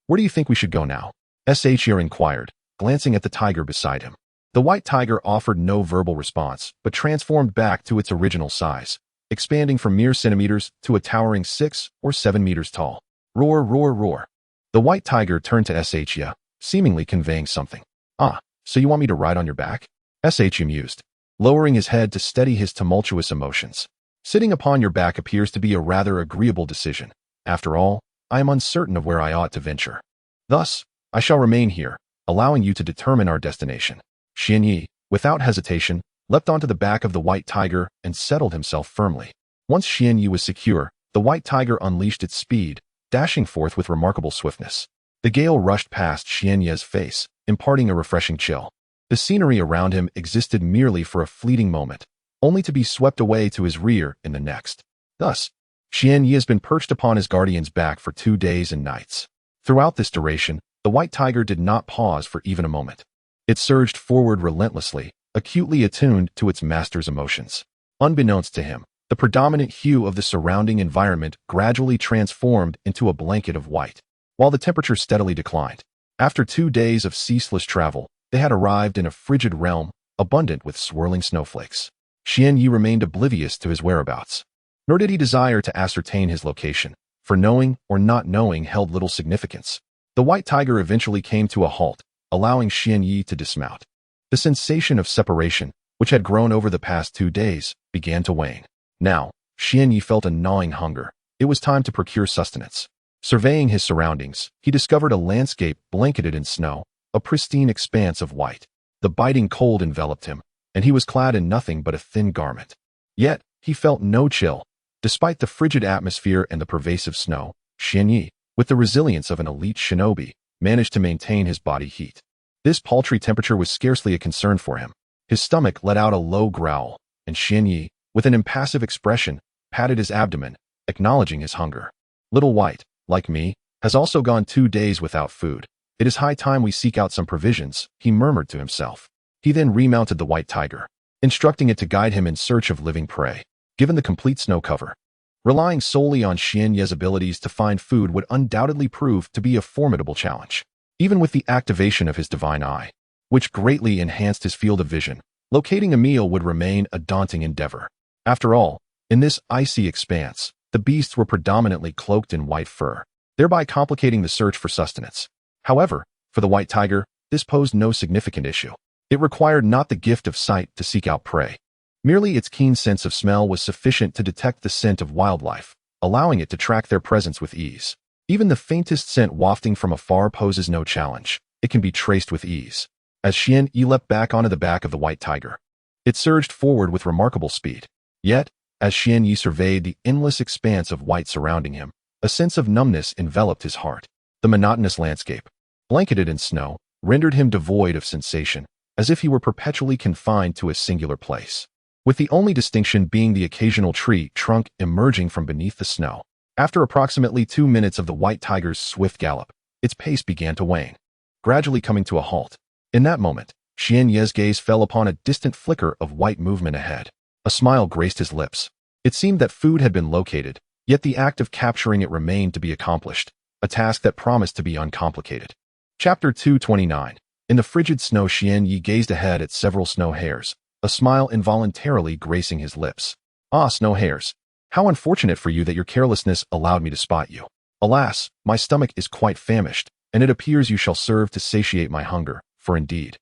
where do you think we should go now? Sh inquired, glancing at the tiger beside him. The white tiger offered no verbal response, but transformed back to its original size, expanding from mere centimeters to a towering 6 or 7 meters tall. Roar, roar, roar. The white tiger turned to Sh, seemingly conveying something. Ah, so you want me to ride on your back? Sh mused, lowering his head to steady his tumultuous emotions. Sitting upon your back appears to be a rather agreeable decision. After all, I am uncertain of where I ought to venture. Thus, I shall remain here, allowing you to determine our destination. Xianyi, without hesitation, leapt onto the back of the white tiger and settled himself firmly. Once Xianyi was secure, the white tiger unleashed its speed, dashing forth with remarkable swiftness. The gale rushed past Xianyi's face, imparting a refreshing chill. The scenery around him existed merely for a fleeting moment, only to be swept away to his rear in the next. Thus, Xianyi has been perched upon his guardian's back for 2 days and nights. Throughout this duration, the white tiger did not pause for even a moment. It surged forward relentlessly, acutely attuned to its master's emotions. Unbeknownst to him, the predominant hue of the surrounding environment gradually transformed into a blanket of white, while the temperature steadily declined. After 2 days of ceaseless travel, they had arrived in a frigid realm, abundant with swirling snowflakes. Xianyi remained oblivious to his whereabouts, nor did he desire to ascertain his location, for knowing or not knowing held little significance. The white tiger eventually came to a halt, allowing Xianyi to dismount. The sensation of separation, which had grown over the past 2 days, began to wane. Now, Xianyi felt a gnawing hunger. It was time to procure sustenance. Surveying his surroundings, he discovered a landscape blanketed in snow, a pristine expanse of white. The biting cold enveloped him, and he was clad in nothing but a thin garment. Yet, he felt no chill. Despite the frigid atmosphere and the pervasive snow, Xianyi, with the resilience of an elite shinobi, managed to maintain his body heat. This paltry temperature was scarcely a concern for him. His stomach let out a low growl, and Xianyi, with an impassive expression, patted his abdomen, acknowledging his hunger. Little White, like me, has also gone 2 days without food. It is high time we seek out some provisions, he murmured to himself. He then remounted the white tiger, instructing it to guide him in search of living prey. Given the complete snow cover, relying solely on Xianyi's abilities to find food would undoubtedly prove to be a formidable challenge. Even with the activation of his divine eye, which greatly enhanced his field of vision, locating a meal would remain a daunting endeavor. After all, in this icy expanse, the beasts were predominantly cloaked in white fur, thereby complicating the search for sustenance. However, for the white tiger, this posed no significant issue. It required not the gift of sight to seek out prey. Merely its keen sense of smell was sufficient to detect the scent of wildlife, allowing it to track their presence with ease. Even the faintest scent wafting from afar poses no challenge. It can be traced with ease. As Xianyi leapt back onto the back of the white tiger, it surged forward with remarkable speed. Yet, as Xianyi surveyed the endless expanse of white surrounding him, a sense of numbness enveloped his heart. The monotonous landscape, blanketed in snow, rendered him devoid of sensation, as if he were perpetually confined to a singular place, with the only distinction being the occasional tree trunk emerging from beneath the snow. After approximately 2 minutes of the white tiger's swift gallop, its pace began to wane, gradually coming to a halt. In that moment, Xianyi's gaze fell upon a distant flicker of white movement ahead. A smile graced his lips. It seemed that food had been located, yet the act of capturing it remained to be accomplished, a task that promised to be uncomplicated. Chapter 229. In the frigid snow, Xianyi gazed ahead at several snow hares, a smile involuntarily gracing his lips. Ah, snow hares. How unfortunate for you that your carelessness allowed me to spot you. Alas, my stomach is quite famished, and it appears you shall serve to satiate my hunger, for indeed,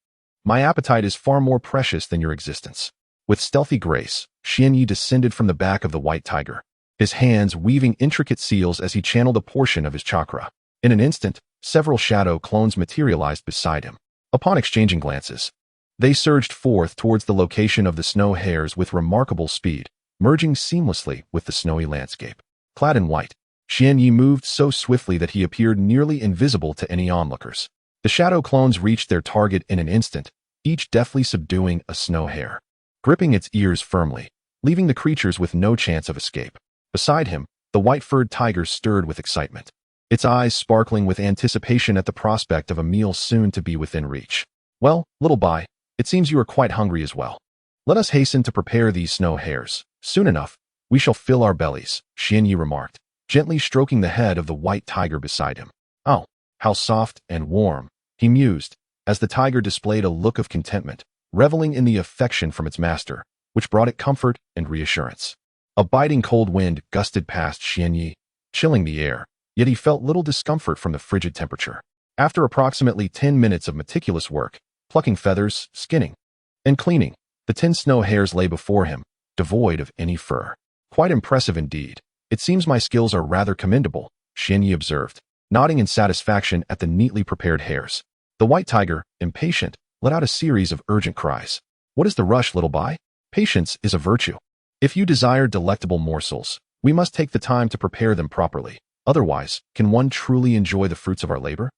my appetite is far more precious than your existence." With stealthy grace, Xianyi descended from the back of the white tiger, his hands weaving intricate seals as he channeled a portion of his chakra. In an instant, several shadow clones materialized beside him. Upon exchanging glances, they surged forth towards the location of the snow hares with remarkable speed, merging seamlessly with the snowy landscape. Clad in white, Xianyi moved so swiftly that he appeared nearly invisible to any onlookers. The shadow clones reached their target in an instant, each deftly subduing a snow hare, gripping its ears firmly, leaving the creatures with no chance of escape. Beside him, the white-furred tiger stirred with excitement, its eyes sparkling with anticipation at the prospect of a meal soon to be within reach. "Well, little Bai, it seems you are quite hungry as well. Let us hasten to prepare these snow hares. Soon enough, we shall fill our bellies," Xianyi remarked, gently stroking the head of the white tiger beside him. "Oh, how soft and warm," he mused, as the tiger displayed a look of contentment, reveling in the affection from its master, which brought it comfort and reassurance. A biting cold wind gusted past Xianyi, chilling the air, yet he felt little discomfort from the frigid temperature. After approximately 10 minutes of meticulous work, plucking feathers, skinning, and cleaning, the 10 snow hares lay before him, devoid of any fur. "Quite impressive indeed. It seems my skills are rather commendable," Xianyi observed, nodding in satisfaction at the neatly prepared hares. The white tiger, impatient, let out a series of urgent cries. "What is the rush, little Bai? Patience is a virtue. If you desire delectable morsels, we must take the time to prepare them properly. Otherwise, can one truly enjoy the fruits of our labor?"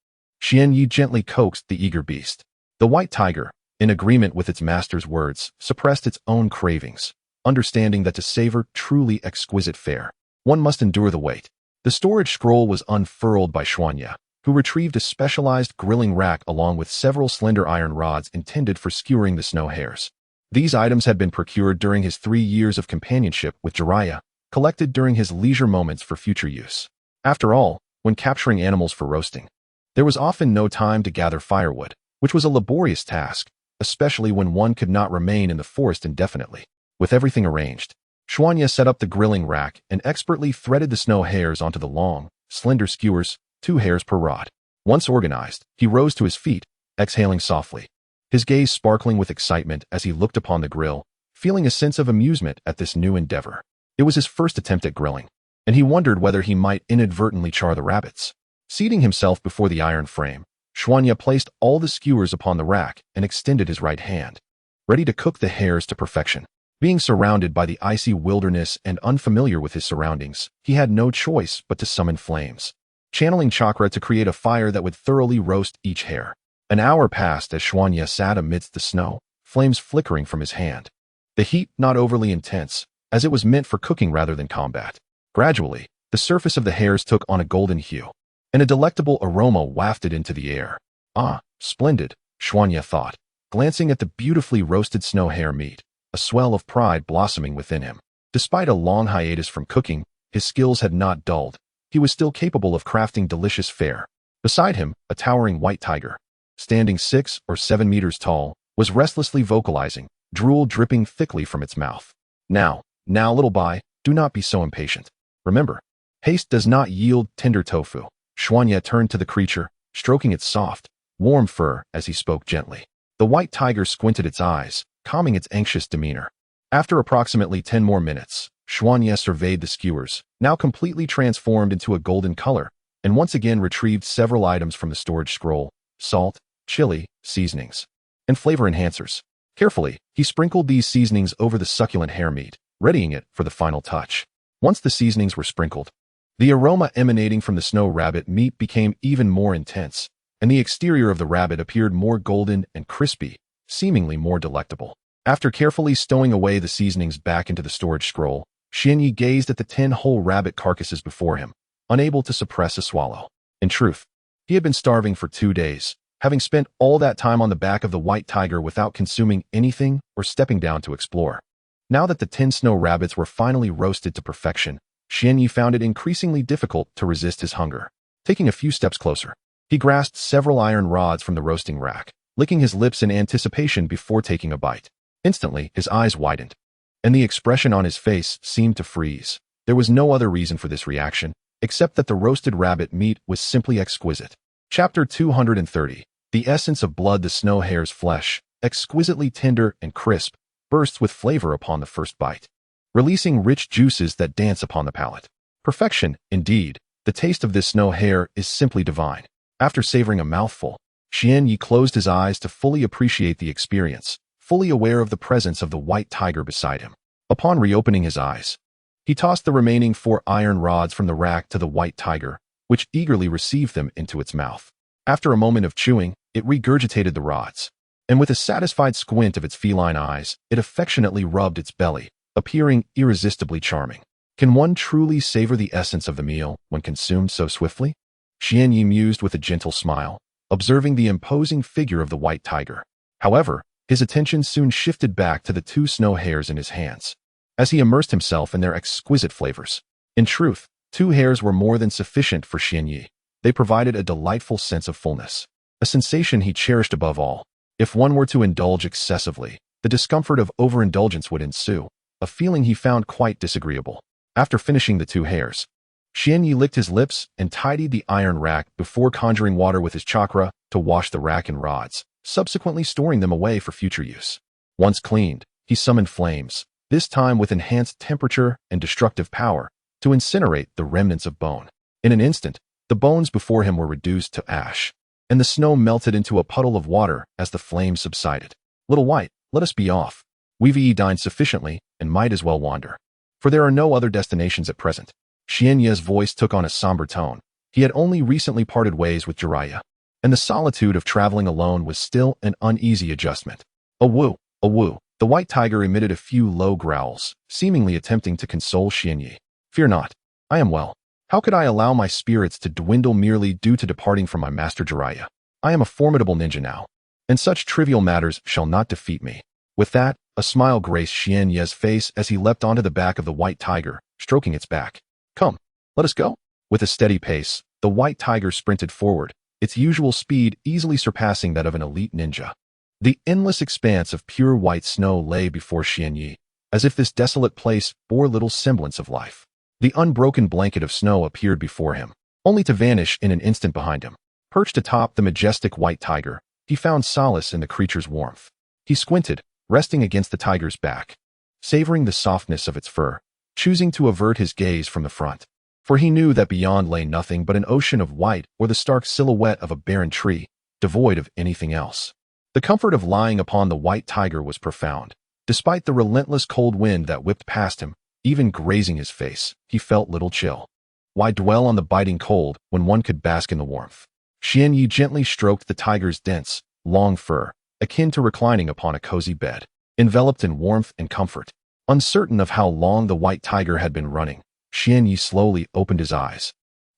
Xianyi gently coaxed the eager beast. The white tiger, in agreement with its master's words, suppressed its own cravings, understanding that to savor truly exquisite fare, one must endure the wait. The storage scroll was unfurled by Xuanya, who retrieved a specialized grilling rack along with several slender iron rods intended for skewering the snow hares. These items had been procured during his 3 years of companionship with Jiraiya, collected during his leisure moments for future use. After all, when capturing animals for roasting, there was often no time to gather firewood, which was a laborious task, especially when one could not remain in the forest indefinitely. With everything arranged, Xuanya set up the grilling rack and expertly threaded the snow hares onto the long, slender skewers, 2 hairs per rod. Once organized, he rose to his feet, exhaling softly, his gaze sparkling with excitement as he looked upon the grill, feeling a sense of amusement at this new endeavor. It was his first attempt at grilling, and he wondered whether he might inadvertently char the rabbits. Seating himself before the iron frame, Xuanya placed all the skewers upon the rack and extended his right hand, ready to cook the hares to perfection. Being surrounded by the icy wilderness and unfamiliar with his surroundings, he had no choice but to summon flames, channeling chakra to create a fire that would thoroughly roast each hare. An hour passed as Xuanya sat amidst the snow, flames flickering from his hand. The heat not overly intense, as it was meant for cooking rather than combat. Gradually, the surface of the hares took on a golden hue, and a delectable aroma wafted into the air. "Ah, splendid," Xuanya thought, glancing at the beautifully roasted snow hare meat, a swell of pride blossoming within him. Despite a long hiatus from cooking, his skills had not dulled. He was still capable of crafting delicious fare. Beside him, a towering white tiger, standing 6 or 7 meters tall, was restlessly vocalizing, drool dripping thickly from its mouth. Now, little Bai, do not be so impatient. Remember, haste does not yield tender tofu." Xuanya turned to the creature, stroking its soft, warm fur as he spoke gently. The white tiger squinted its eyes, calming its anxious demeanor. After approximately 10 more minutes, Xuanya surveyed the skewers, now completely transformed into a golden color, and once again retrieved several items from the storage scroll: salt, chili, seasonings, and flavor enhancers. Carefully, he sprinkled these seasonings over the succulent hare meat, readying it for the final touch. Once the seasonings were sprinkled, the aroma emanating from the snow rabbit meat became even more intense, and the exterior of the rabbit appeared more golden and crispy, seemingly more delectable. After carefully stowing away the seasonings back into the storage scroll, Xianyi gazed at the 10 whole rabbit carcasses before him, unable to suppress a swallow. In truth, he had been starving for 2 days, having spent all that time on the back of the white tiger without consuming anything or stepping down to explore. Now that the 10 snow rabbits were finally roasted to perfection, Xianyi found it increasingly difficult to resist his hunger. Taking a few steps closer, he grasped several iron rods from the roasting rack, licking his lips in anticipation before taking a bite. Instantly, his eyes widened, and the expression on his face seemed to freeze. There was no other reason for this reaction, except that the roasted rabbit meat was simply exquisite. Chapter 230. The essence of blood. The snow hare's flesh, exquisitely tender and crisp, bursts with flavor upon the first bite, releasing rich juices that dance upon the palate. Perfection, indeed. The taste of this snow hare is simply divine. After savoring a mouthful, Xian Yi closed his eyes to fully appreciate the experience, fully aware of the presence of the white tiger beside him. Upon reopening his eyes, he tossed the remaining 4 iron rods from the rack to the white tiger, which eagerly received them into its mouth. After a moment of chewing, it regurgitated the rods, and with a satisfied squint of its feline eyes, it affectionately rubbed its belly, appearing irresistibly charming. Can one truly savor the essence of the meal when consumed so swiftly? Xian Yi mused with a gentle smile, observing the imposing figure of the white tiger. However, his attention soon shifted back to the 2 snow hares in his hands, as he immersed himself in their exquisite flavors. In truth, 2 hares were more than sufficient for Xian Yi. They provided a delightful sense of fullness, a sensation he cherished above all. If one were to indulge excessively, the discomfort of overindulgence would ensue, a feeling he found quite disagreeable. After finishing the 2 hares, Xian Yi licked his lips and tidied the iron rack before conjuring water with his chakra to wash the rack and rods, subsequently storing them away for future use. Once cleaned, he summoned flames, this time with enhanced temperature and destructive power, to incinerate the remnants of bone. In an instant, the bones before him were reduced to ash, and the snow melted into a puddle of water as the flames subsided. Little White, let us be off. We've dined sufficiently and might as well wander, for there are no other destinations at present. Xian Yi's voice took on a somber tone. He had only recently parted ways with Jiraiya, and the solitude of traveling alone was still an uneasy adjustment. Awoo, awoo. The white tiger emitted a few low growls, seemingly attempting to console Xian Yi. Fear not. I am well. How could I allow my spirits to dwindle merely due to departing from my master Jiraiya? I am a formidable ninja now, and such trivial matters shall not defeat me. With that, a smile graced Xian Yi's face as he leapt onto the back of the white tiger, stroking its back. Come, let us go. With a steady pace, the white tiger sprinted forward, its usual speed easily surpassing that of an elite ninja. The endless expanse of pure white snow lay before Xian Yi, as if this desolate place bore little semblance of life. The unbroken blanket of snow appeared before him, only to vanish in an instant behind him. Perched atop the majestic white tiger, he found solace in the creature's warmth. He squinted, resting against the tiger's back, savoring the softness of its fur, choosing to avert his gaze from the front, for he knew that beyond lay nothing but an ocean of white or the stark silhouette of a barren tree, devoid of anything else. The comfort of lying upon the white tiger was profound. Despite the relentless cold wind that whipped past him, even grazing his face, he felt little chill. Why dwell on the biting cold when one could bask in the warmth? Xian Yi gently stroked the tiger's dense, long fur, akin to reclining upon a cozy bed, enveloped in warmth and comfort. Uncertain of how long the white tiger had been running, Xian Yi slowly opened his eyes,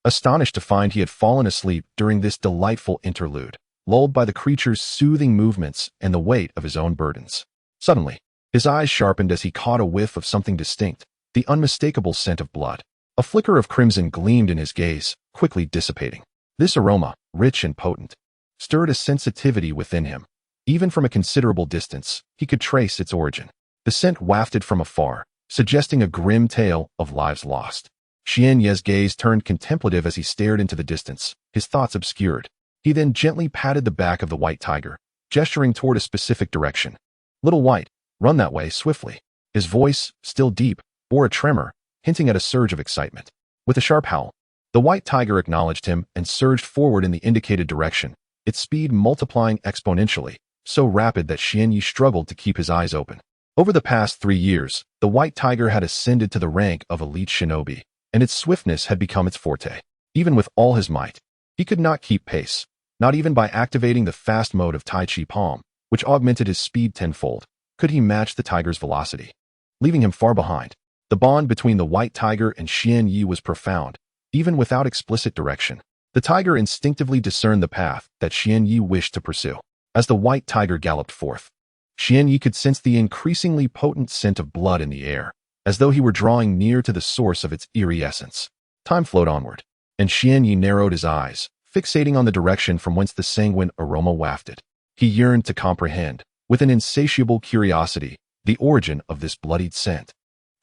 astonished to find he had fallen asleep during this delightful interlude, lulled by the creature's soothing movements and the weight of his own burdens. Suddenly, his eyes sharpened as he caught a whiff of something distinct, the unmistakable scent of blood. A flicker of crimson gleamed in his gaze, quickly dissipating. This aroma, rich and potent, stirred a sensitivity within him. Even from a considerable distance, he could trace its origin. The scent wafted from afar, suggesting a grim tale of lives lost. Xian Yi's gaze turned contemplative as he stared into the distance, his thoughts obscured. He then gently patted the back of the white tiger, gesturing toward a specific direction. Little White, run that way swiftly. His voice, still deep, bore a tremor, hinting at a surge of excitement. With a sharp howl, the white tiger acknowledged him and surged forward in the indicated direction, its speed multiplying exponentially, so rapid that Xian Yi struggled to keep his eyes open. Over the past 3 years, the white tiger had ascended to the rank of elite shinobi, and its swiftness had become its forte. Even with all his might, he could not keep pace, not even by activating the fast mode of Tai Chi Palm, which augmented his speed tenfold, could he match the tiger's velocity. Leaving him far behind, the bond between the white tiger and Xian Yi was profound, even without explicit direction. The tiger instinctively discerned the path that Xian Yi wished to pursue. As the white tiger galloped forth, Xian Yi could sense the increasingly potent scent of blood in the air, as though he were drawing near to the source of its eerie essence. Time flowed onward, and Xian Yi narrowed his eyes, fixating on the direction from whence the sanguine aroma wafted. He yearned to comprehend, with an insatiable curiosity, the origin of this bloodied scent.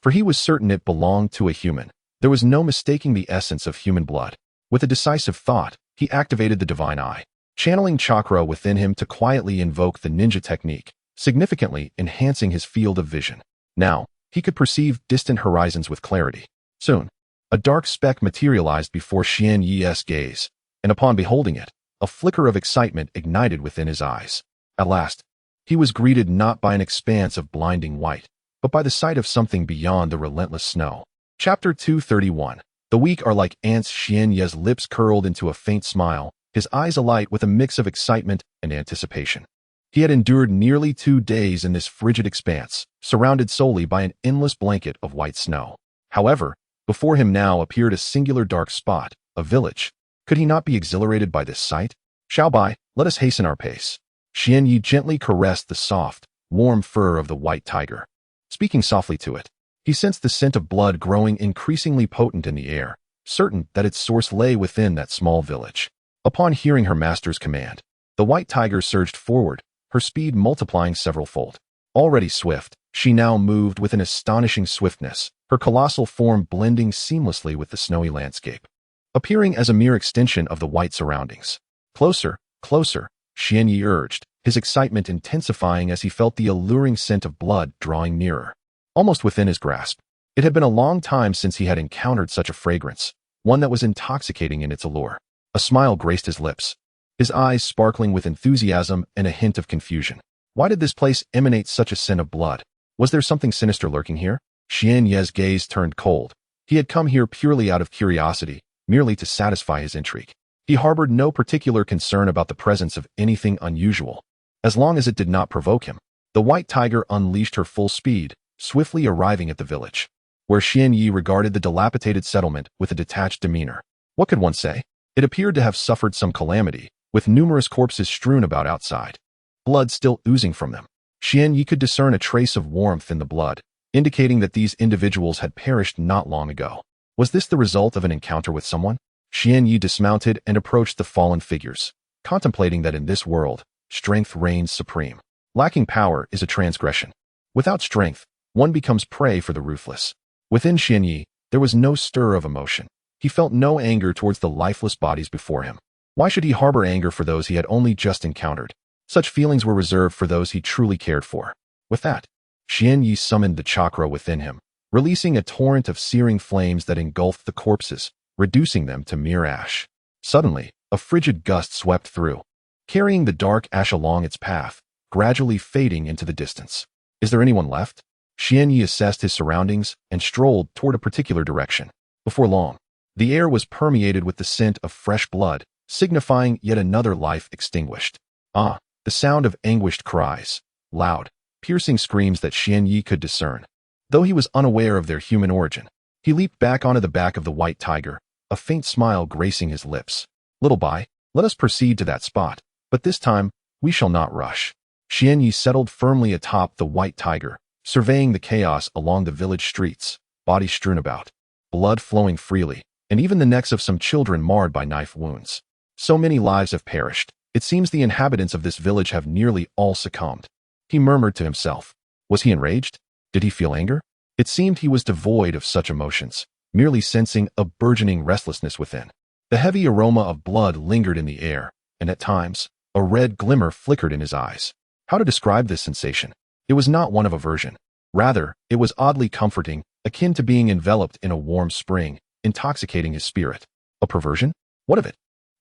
For he was certain it belonged to a human. There was no mistaking the essence of human blood. With a decisive thought, He activated the divine eye, channeling chakra within him to quietly invoke the ninja technique, significantly enhancing his field of vision. Now, he could perceive distant horizons with clarity. Soon, a dark speck materialized before Xian Yi's gaze, and upon beholding it, a flicker of excitement ignited within his eyes. At last, he was greeted not by an expanse of blinding white, but by the sight of something beyond the relentless snow. Chapter 231. The weak are like ants. Xian Yi's lips curled into a faint smile, his eyes alight with a mix of excitement and anticipation. He had endured nearly 2 days in this frigid expanse, surrounded solely by an endless blanket of white snow. However, before him now appeared a singular dark spot, a village. Could he not be exhilarated by this sight? Xiaobai, let us hasten our pace. Xian Yi gently caressed the soft, warm fur of the white tiger. Speaking softly to it, he sensed the scent of blood growing increasingly potent in the air, certain that its source lay within that small village. Upon hearing her master's command, the white tiger surged forward, her speed multiplying several-fold. Already swift, she now moved with an astonishing swiftness, her colossal form blending seamlessly with the snowy landscape, appearing as a mere extension of the white surroundings. Closer, closer, Xian Yi urged, his excitement intensifying as he felt the alluring scent of blood drawing nearer, almost within his grasp. It had been a long time since he had encountered such a fragrance, one that was intoxicating in its allure. A smile graced his lips, his eyes sparkling with enthusiasm and a hint of confusion. Why did this place emanate such a scent of blood? Was there something sinister lurking here? Xian Yi's gaze turned cold. He had come here purely out of curiosity, merely to satisfy his intrigue. He harbored no particular concern about the presence of anything unusual, as long as it did not provoke him. The white tiger unleashed her full speed, swiftly arriving at the village, where Xian Yi regarded the dilapidated settlement with a detached demeanor. What could one say? It appeared to have suffered some calamity, with numerous corpses strewn about outside, blood still oozing from them. Xian Yi could discern a trace of warmth in the blood, indicating that these individuals had perished not long ago. Was this the result of an encounter with someone? Xian Yi dismounted and approached the fallen figures, contemplating that in this world, strength reigns supreme. Lacking power is a transgression. Without strength, one becomes prey for the ruthless. Within Xian Yi, there was no stir of emotion. He felt no anger towards the lifeless bodies before him. Why should he harbor anger for those he had only just encountered? Such feelings were reserved for those he truly cared for. With that, Xian Yi summoned the chakra within him, releasing a torrent of searing flames that engulfed the corpses, reducing them to mere ash. Suddenly, a frigid gust swept through, carrying the dark ash along its path, gradually fading into the distance. Is there anyone left? Xian Yi assessed his surroundings and strolled toward a particular direction. Before long, the air was permeated with the scent of fresh blood, signifying yet another life extinguished. Ah, the sound of anguished cries, loud, piercing screams that Xian Yi could discern. Though he was unaware of their human origin, he leaped back onto the back of the white tiger, a faint smile gracing his lips. Little Bai, let us proceed to that spot, but this time, we shall not rush. Xian Yi settled firmly atop the white tiger, surveying the chaos along the village streets, bodies strewn about, blood flowing freely, and even the necks of some children marred by knife wounds. So many lives have perished. It seems the inhabitants of this village have nearly all succumbed. He murmured to himself. Was he enraged? Did he feel anger? It seemed he was devoid of such emotions, merely sensing a burgeoning restlessness within. The heavy aroma of blood lingered in the air, and at times, a red glimmer flickered in his eyes. How to describe this sensation? It was not one of aversion. Rather, it was oddly comforting, akin to being enveloped in a warm spring, intoxicating his spirit. A perversion? What of it?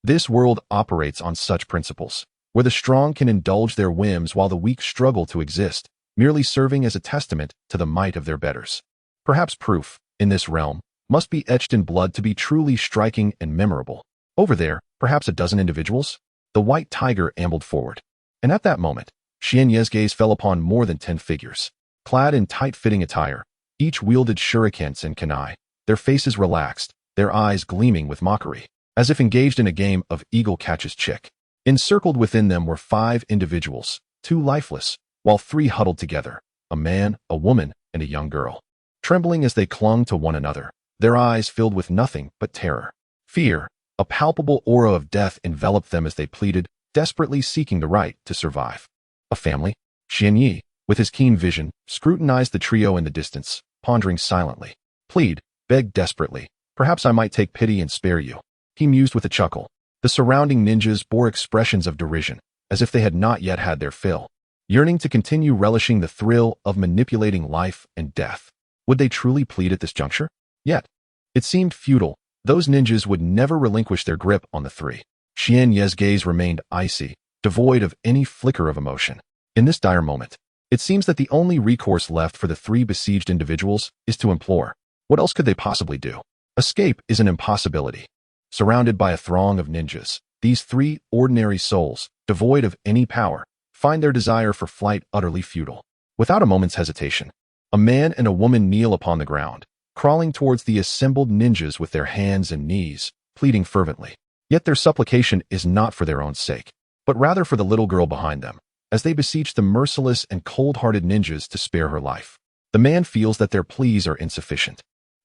This world operates on such principles, where the strong can indulge their whims while the weak struggle to exist, merely serving as a testament to the might of their betters. Perhaps proof, in this realm, must be etched in blood to be truly striking and memorable. Over there, perhaps a dozen individuals? The white tiger ambled forward. And at that moment, Xian Yi's gaze fell upon more than 10 figures, clad in tight-fitting attire. Each wielded shurikens and kunai, their faces relaxed, their eyes gleaming with mockery, as if engaged in a game of eagle catches chick. Encircled within them were 5 individuals, 2 lifeless, while 3 huddled together, a man, a woman, and a young girl, trembling as they clung to one another, their eyes filled with nothing but terror. Fear, a palpable aura of death enveloped them as they pleaded, desperately seeking the right to survive. A family? Xian Yi, with his keen vision, scrutinized the trio in the distance, pondering silently. Plead, beg desperately. Perhaps I might take pity and spare you. He mused with a chuckle. The surrounding ninjas bore expressions of derision, as if they had not yet had their fill, yearning to continue relishing the thrill of manipulating life and death. Would they truly plead at this juncture? Yet, it seemed futile. Those ninjas would never relinquish their grip on the three. Xian Ye's gaze remained icy, devoid of any flicker of emotion. In this dire moment, it seems that the only recourse left for the three besieged individuals is to implore. What else could they possibly do? Escape is an impossibility. Surrounded by a throng of ninjas, these three ordinary souls, devoid of any power, find their desire for flight utterly futile. Without a moment's hesitation, a man and a woman kneel upon the ground, crawling towards the assembled ninjas with their hands and knees, pleading fervently. Yet their supplication is not for their own sake, but rather for the little girl behind them, as they beseech the merciless and cold-hearted ninjas to spare her life. The man feels that their pleas are insufficient.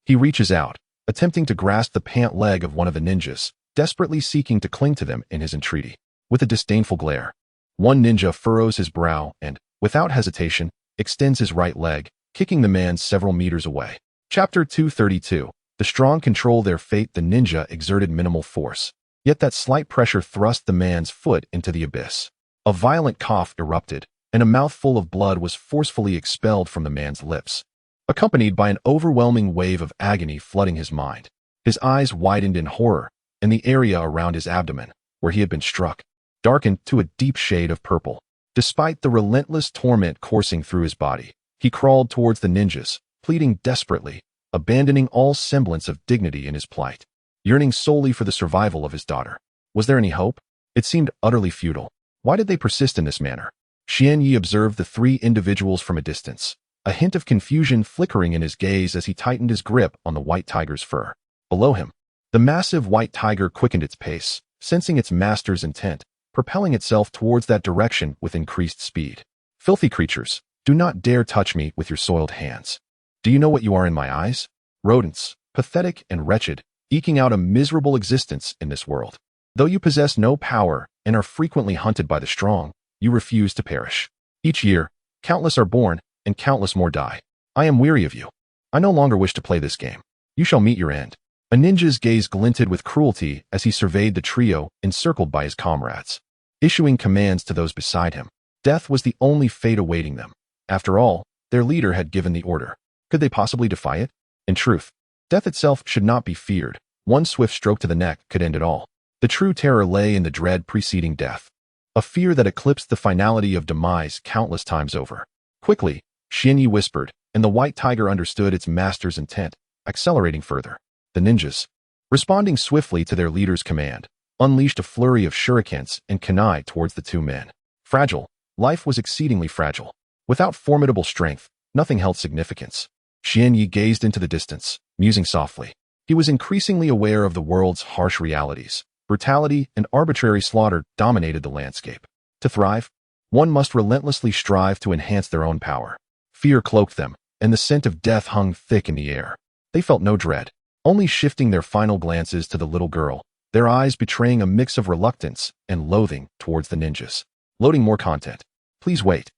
He reaches out, attempting to grasp the pant leg of one of the ninjas, desperately seeking to cling to them in his entreaty. With a disdainful glare, one ninja furrows his brow and, without hesitation, extends his right leg, kicking the man several meters away. Chapter 232. The strong control their fate. The ninja exerted minimal force, yet that slight pressure thrust the man's foot into the abyss. A violent cough erupted, and a mouthful of blood was forcefully expelled from the man's lips, accompanied by an overwhelming wave of agony flooding his mind. His eyes widened in horror, and the area around his abdomen, where he had been struck, darkened to a deep shade of purple. Despite the relentless torment coursing through his body, he crawled towards the ninjas, pleading desperately, abandoning all semblance of dignity in his plight, yearning solely for the survival of his daughter. Was there any hope? It seemed utterly futile. Why did they persist in this manner? Xian Yi observed the three individuals from a distance, a hint of confusion flickering in his gaze as he tightened his grip on the white tiger's fur. Below him, the massive white tiger quickened its pace, sensing its master's intent, propelling itself towards that direction with increased speed. Filthy creatures, do not dare touch me with your soiled hands. Do you know what you are in my eyes? Rodents, pathetic and wretched, eking out a miserable existence in this world. Though you possess no power and are frequently hunted by the strong, you refuse to perish. Each year, countless are born, and countless more die. I am weary of you. I no longer wish to play this game. You shall meet your end. A ninja's gaze glinted with cruelty as he surveyed the trio encircled by his comrades, issuing commands to those beside him. Death was the only fate awaiting them. After all, their leader had given the order. Could they possibly defy it? In truth, death itself should not be feared. One swift stroke to the neck could end it all. The true terror lay in the dread preceding death, a fear that eclipsed the finality of demise countless times over. Quickly, Xian Yi whispered, and the white tiger understood its master's intent, accelerating further. The ninjas, responding swiftly to their leader's command, unleashed a flurry of shurikens and kunai towards the two men. Fragile, life was exceedingly fragile. Without formidable strength, nothing held significance. Xian Yi gazed into the distance, musing softly. He was increasingly aware of the world's harsh realities. Brutality and arbitrary slaughter dominated the landscape. To thrive, one must relentlessly strive to enhance their own power. Fear cloaked them, and the scent of death hung thick in the air. They felt no dread, only shifting their final glances to the little girl, their eyes betraying a mix of reluctance and loathing towards the ninjas. Loading more content. Please wait.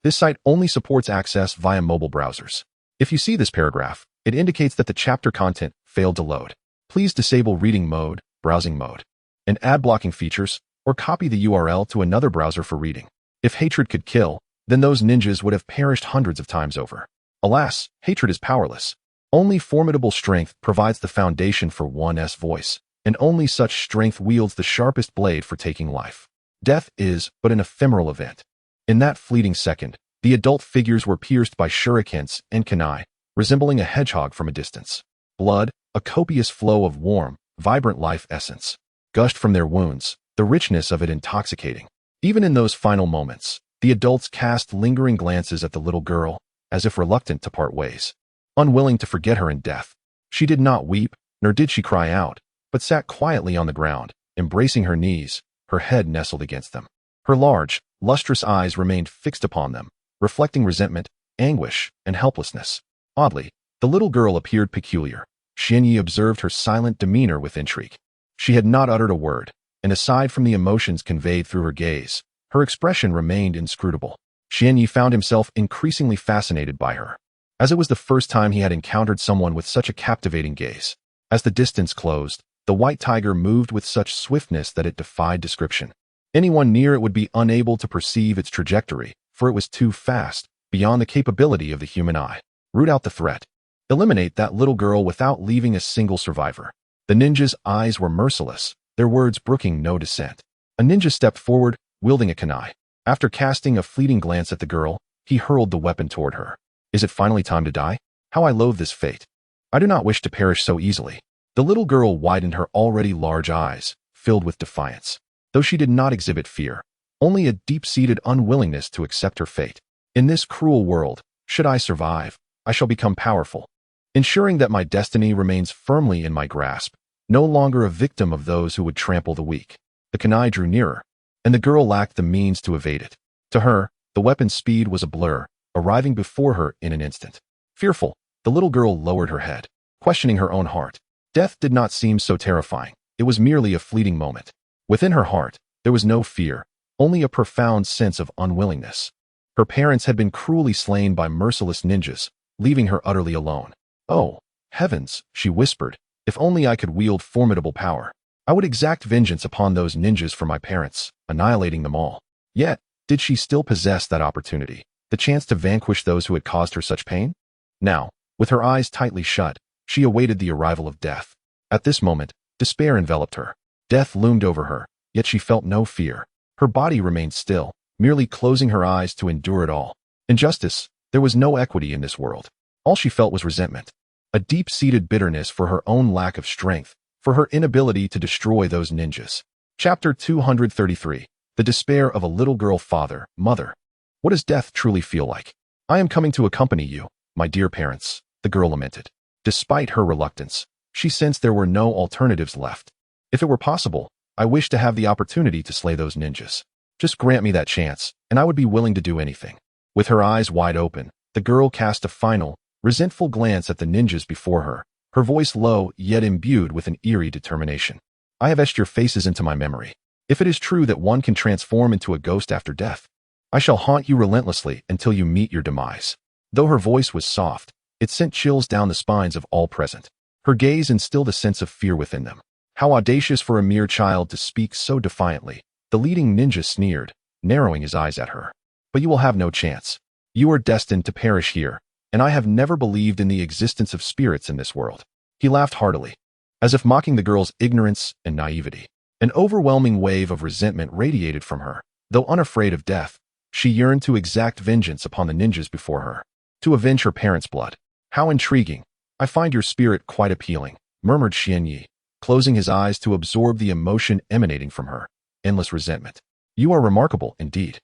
This site only supports access via mobile browsers. If you see this paragraph, it indicates that the chapter content failed to load. Please disable reading mode, browsing mode, and ad blocking features, or copy the URL to another browser for reading. If hatred could kill, then those ninjas would have perished hundreds of times over. Alas, hatred is powerless. Only formidable strength provides the foundation for one's voice, and only such strength wields the sharpest blade for taking life. Death is but an ephemeral event. In that fleeting second, the adult figures were pierced by shurikens and kunai, resembling a hedgehog from a distance. Blood, a copious flow of warm, vibrant life essence, gushed from their wounds, the richness of it intoxicating. Even in those final moments, the adults cast lingering glances at the little girl, as if reluctant to part ways. Unwilling to forget her in death, she did not weep, nor did she cry out, but sat quietly on the ground, embracing her knees, her head nestled against them. Her large, lustrous eyes remained fixed upon them, reflecting resentment, anguish, and helplessness. Oddly, the little girl appeared peculiar. Xian Yi observed her silent demeanor with intrigue. She had not uttered a word, and aside from the emotions conveyed through her gaze, her expression remained inscrutable. Xian Yi found himself increasingly fascinated by her, as it was the first time he had encountered someone with such a captivating gaze. As the distance closed, The white tiger moved with such swiftness that it defied description. Anyone near it would be unable to perceive its trajectory, for it was too fast, beyond the capability of the human eye. Root out the threat. Eliminate that little girl without leaving a single survivor. The ninja's eyes were merciless, their words brooking no dissent. A ninja stepped forward, wielding a kunai. After casting a fleeting glance at the girl, he hurled the weapon toward her. Is it finally time to die? How I loathe this fate. I do not wish to perish so easily. The little girl widened her already large eyes, filled with defiance. Though she did not exhibit fear, only a deep-seated unwillingness to accept her fate. In this cruel world, should I survive, I shall become powerful, ensuring that my destiny remains firmly in my grasp, no longer a victim of those who would trample the weak. The kunai drew nearer, and the girl lacked the means to evade it. To her, the weapon's speed was a blur, arriving before her in an instant. Fearful, the little girl lowered her head, questioning her own heart. Death did not seem so terrifying. It was merely a fleeting moment. Within her heart, there was no fear, only a profound sense of unwillingness. Her parents had been cruelly slain by merciless ninjas, leaving her utterly alone. Oh, heavens, she whispered, if only I could wield formidable power. I would exact vengeance upon those ninjas for my parents, annihilating them all. Yet, did she still possess that opportunity, the chance to vanquish those who had caused her such pain? Now, with her eyes tightly shut, she awaited the arrival of death. At this moment, despair enveloped her. Death loomed over her, yet she felt no fear. Her body remained still, merely closing her eyes to endure it all. Injustice, there was no equity in this world. All she felt was resentment, a deep-seated bitterness for her own lack of strength, for her inability to destroy those ninjas. Chapter 233. The Despair of a Little Girl. Father, Mother. What does death truly feel like? I am coming to accompany you, my dear parents, the girl lamented. Despite her reluctance, she sensed there were no alternatives left. If it were possible, I wish to have the opportunity to slay those ninjas. Just grant me that chance, and I would be willing to do anything. With her eyes wide open, the girl cast a final, resentful glance at the ninjas before her, her voice low yet imbued with an eerie determination. I have etched your faces into my memory. If it is true that one can transform into a ghost after death, I shall haunt you relentlessly until you meet your demise. Though her voice was soft, it sent chills down the spines of all present. Her gaze instilled a sense of fear within them. How audacious for a mere child to speak so defiantly. The leading ninja sneered, narrowing his eyes at her. But you will have no chance. You are destined to perish here, and I have never believed in the existence of spirits in this world. He laughed heartily, as if mocking the girl's ignorance and naivety. An overwhelming wave of resentment radiated from her. Though unafraid of death, she yearned to exact vengeance upon the ninjas before her, to avenge her parents' blood. How intriguing. I find your spirit quite appealing, murmured Xianyi, closing his eyes to absorb the emotion emanating from her. Endless resentment. You are remarkable, indeed.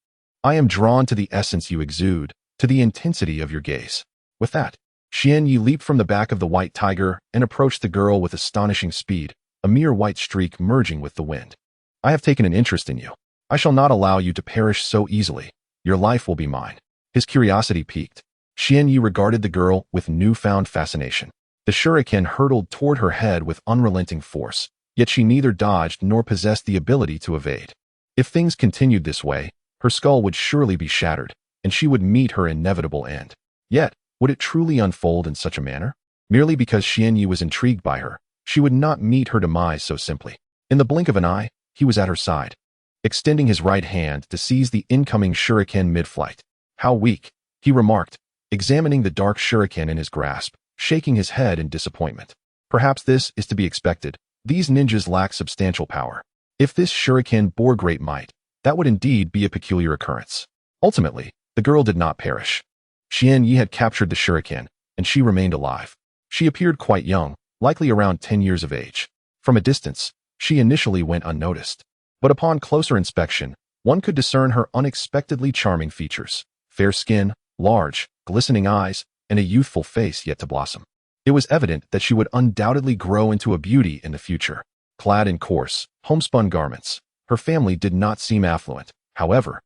I am drawn to the essence you exude, to the intensity of your gaze. With that, Xianyi leaped from the back of the white tiger and approached the girl with astonishing speed, a mere white streak merging with the wind. I have taken an interest in you. I shall not allow you to perish so easily. Your life will be mine. His curiosity piqued. Xianyi regarded the girl with newfound fascination. The shuriken hurtled toward her head with unrelenting force, yet she neither dodged nor possessed the ability to evade. If things continued this way, her skull would surely be shattered, and she would meet her inevitable end. Yet, would it truly unfold in such a manner? Merely because Xianyi was intrigued by her, she would not meet her demise so simply. In the blink of an eye, he was at her side, extending his right hand to seize the incoming shuriken mid-flight. How weak, he remarked, examining the dark shuriken in his grasp, shaking his head in disappointment. Perhaps this is to be expected. These ninjas lack substantial power. If this shuriken bore great might, that would indeed be a peculiar occurrence. Ultimately, the girl did not perish. Xianyi had captured the shuriken, and she remained alive. She appeared quite young, likely around 10 years of age. From a distance, she initially went unnoticed. But upon closer inspection, one could discern her unexpectedly charming features. Fair skin, large, glistening eyes, and a youthful face yet to blossom. It was evident that she would undoubtedly grow into a beauty in the future. Clad in coarse, homespun garments, her family did not seem affluent. However,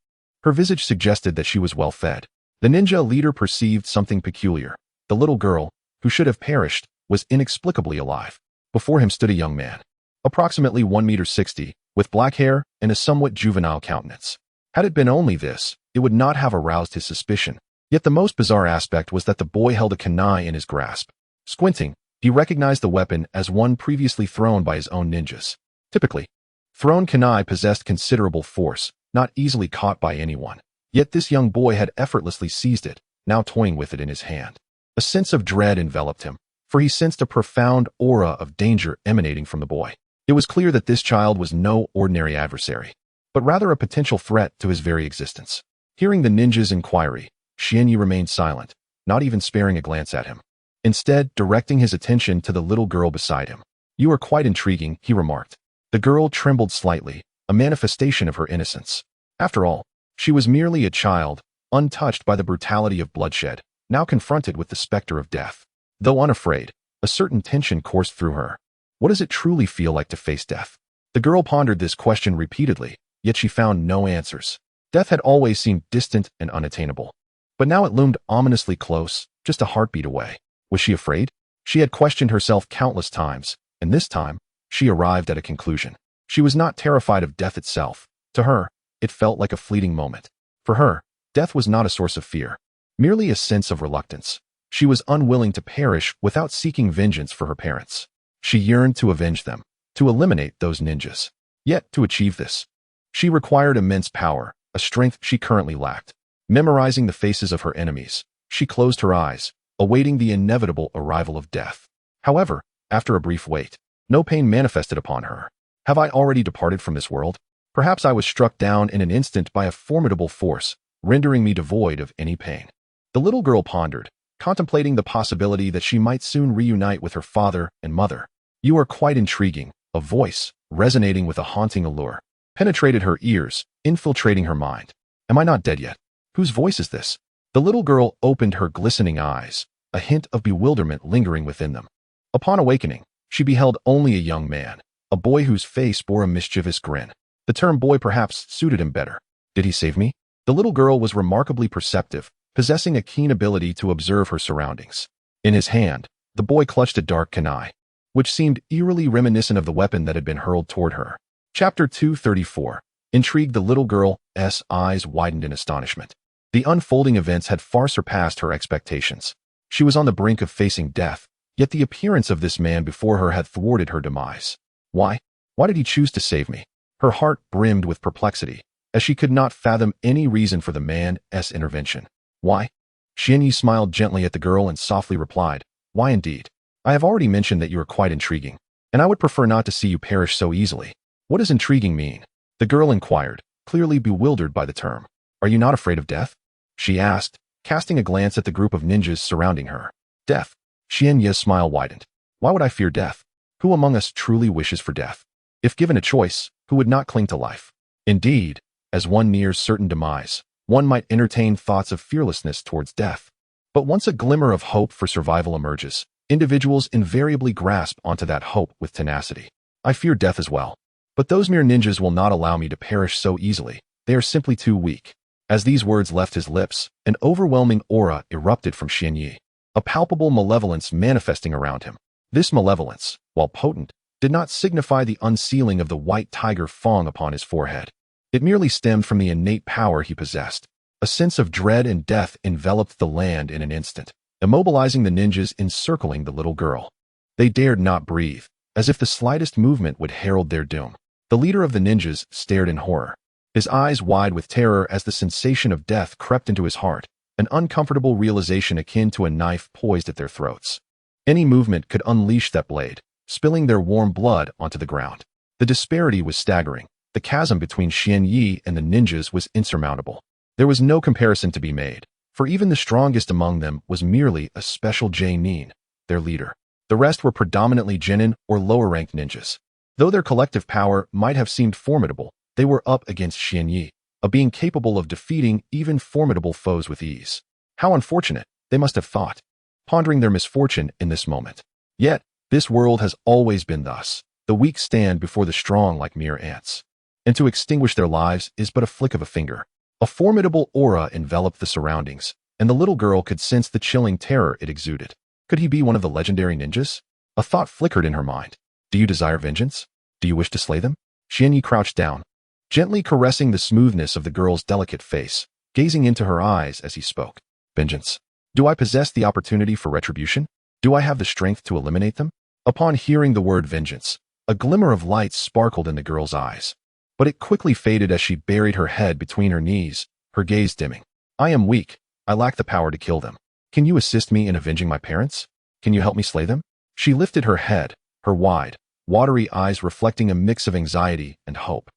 her visage suggested that she was well-fed. The ninja leader perceived something peculiar. The little girl, who should have perished, was inexplicably alive. Before him stood a young man, approximately 1.60 meters, with black hair and a somewhat juvenile countenance. Had it been only this, it would not have aroused his suspicion. Yet the most bizarre aspect was that the boy held a kunai in his grasp. Squinting, He recognized the weapon as one previously thrown by his own ninjas. Typically, thrown kunai possessed considerable force, not easily caught by anyone. Yet this young boy had effortlessly seized it, now toying with it in his hand. A sense of dread enveloped him, for he sensed a profound aura of danger emanating from the boy. It was clear that this child was no ordinary adversary, but rather a potential threat to his very existence. Hearing the ninja's inquiry, Xianyi remained silent, not even sparing a glance at him. Instead, directing his attention to the little girl beside him. "You are quite intriguing," he remarked. The girl trembled slightly, a manifestation of her innocence. After all, she was merely a child, untouched by the brutality of bloodshed, now confronted with the specter of death. Though unafraid, a certain tension coursed through her. What does it truly feel like to face death? The girl pondered this question repeatedly, yet she found no answers. Death had always seemed distant and unattainable. But now it loomed ominously close, just a heartbeat away. Was she afraid? She had questioned herself countless times, and this time, she arrived at a conclusion. She was not terrified of death itself. To her, it felt like a fleeting moment. For her, death was not a source of fear, merely a sense of reluctance. She was unwilling to perish without seeking vengeance for her parents. She yearned to avenge them, to eliminate those ninjas. Yet, to achieve this, she required immense power, a strength she currently lacked. Memorizing the faces of her enemies, she closed her eyes, awaiting the inevitable arrival of death. However, after a brief wait, no pain manifested upon her. Have I already departed from this world? Perhaps I was struck down in an instant by a formidable force, rendering me devoid of any pain. The little girl pondered, contemplating the possibility that she might soon reunite with her father and mother. "You are quite intriguing," a voice, resonating with a haunting allure, penetrated her ears, infiltrating her mind. "Am I not dead yet? Whose voice is this?" The little girl opened her glistening eyes, a hint of bewilderment lingering within them. Upon awakening, she beheld only a young man, a boy whose face bore a mischievous grin. The term boy perhaps suited him better. Did he save me? The little girl was remarkably perceptive, possessing a keen ability to observe her surroundings. In his hand, the boy clutched a dark kunai, which seemed eerily reminiscent of the weapon that had been hurled toward her. Chapter 234. Intrigued, the little girl's eyes widened in astonishment. The unfolding events had far surpassed her expectations. She was on the brink of facing death, yet the appearance of this man before her had thwarted her demise. Why? Why did he choose to save me? Her heart brimmed with perplexity, as she could not fathom any reason for the man's intervention. Why? Xianyi smiled gently at the girl and softly replied, "Why indeed? I have already mentioned that you are quite intriguing, and I would prefer not to see you perish so easily." "What does intriguing mean?" the girl inquired, clearly bewildered by the term. "Are you not afraid of death?" she asked, casting a glance at the group of ninjas surrounding her. "Death?" Xianyi's smile widened. "Why would I fear death? Who among us truly wishes for death? If given a choice, who would not cling to life? Indeed, as one nears certain demise, one might entertain thoughts of fearlessness towards death. But once a glimmer of hope for survival emerges, individuals invariably grasp onto that hope with tenacity. I fear death as well. But those mere ninjas will not allow me to perish so easily. They are simply too weak." As these words left his lips, an overwhelming aura erupted from Xianyi, a palpable malevolence manifesting around him. This malevolence, while potent, did not signify the unsealing of the white tiger fang upon his forehead. It merely stemmed from the innate power he possessed. A sense of dread and death enveloped the land in an instant, immobilizing the ninjas encircling the little girl. They dared not breathe, as if the slightest movement would herald their doom. The leader of the ninjas stared in horror, his eyes wide with terror as the sensation of death crept into his heart, an uncomfortable realization akin to a knife poised at their throats. Any movement could unleash that blade, spilling their warm blood onto the ground. The disparity was staggering. The chasm between Xianyi and the ninjas was insurmountable. There was no comparison to be made, for even the strongest among them was merely a special genin, their leader. The rest were predominantly genin or lower-ranked ninjas. Though their collective power might have seemed formidable, they were up against Xianyi, a being capable of defeating even formidable foes with ease. How unfortunate, they must have thought, pondering their misfortune in this moment. Yet, this world has always been thus. The weak stand before the strong like mere ants. And to extinguish their lives is but a flick of a finger. A formidable aura enveloped the surroundings, and the little girl could sense the chilling terror it exuded. Could he be one of the legendary ninjas? A thought flickered in her mind. Do you desire vengeance? Do you wish to slay them? Xianyi crouched down, gently caressing the smoothness of the girl's delicate face, gazing into her eyes as he spoke. Vengeance. Do I possess the opportunity for retribution? Do I have the strength to eliminate them? Upon hearing the word vengeance, a glimmer of light sparkled in the girl's eyes. But it quickly faded as she buried her head between her knees, her gaze dimming. I am weak. I lack the power to kill them. Can you assist me in avenging my parents? Can you help me slay them? She lifted her head, her wide, watery eyes reflecting a mix of anxiety and hope.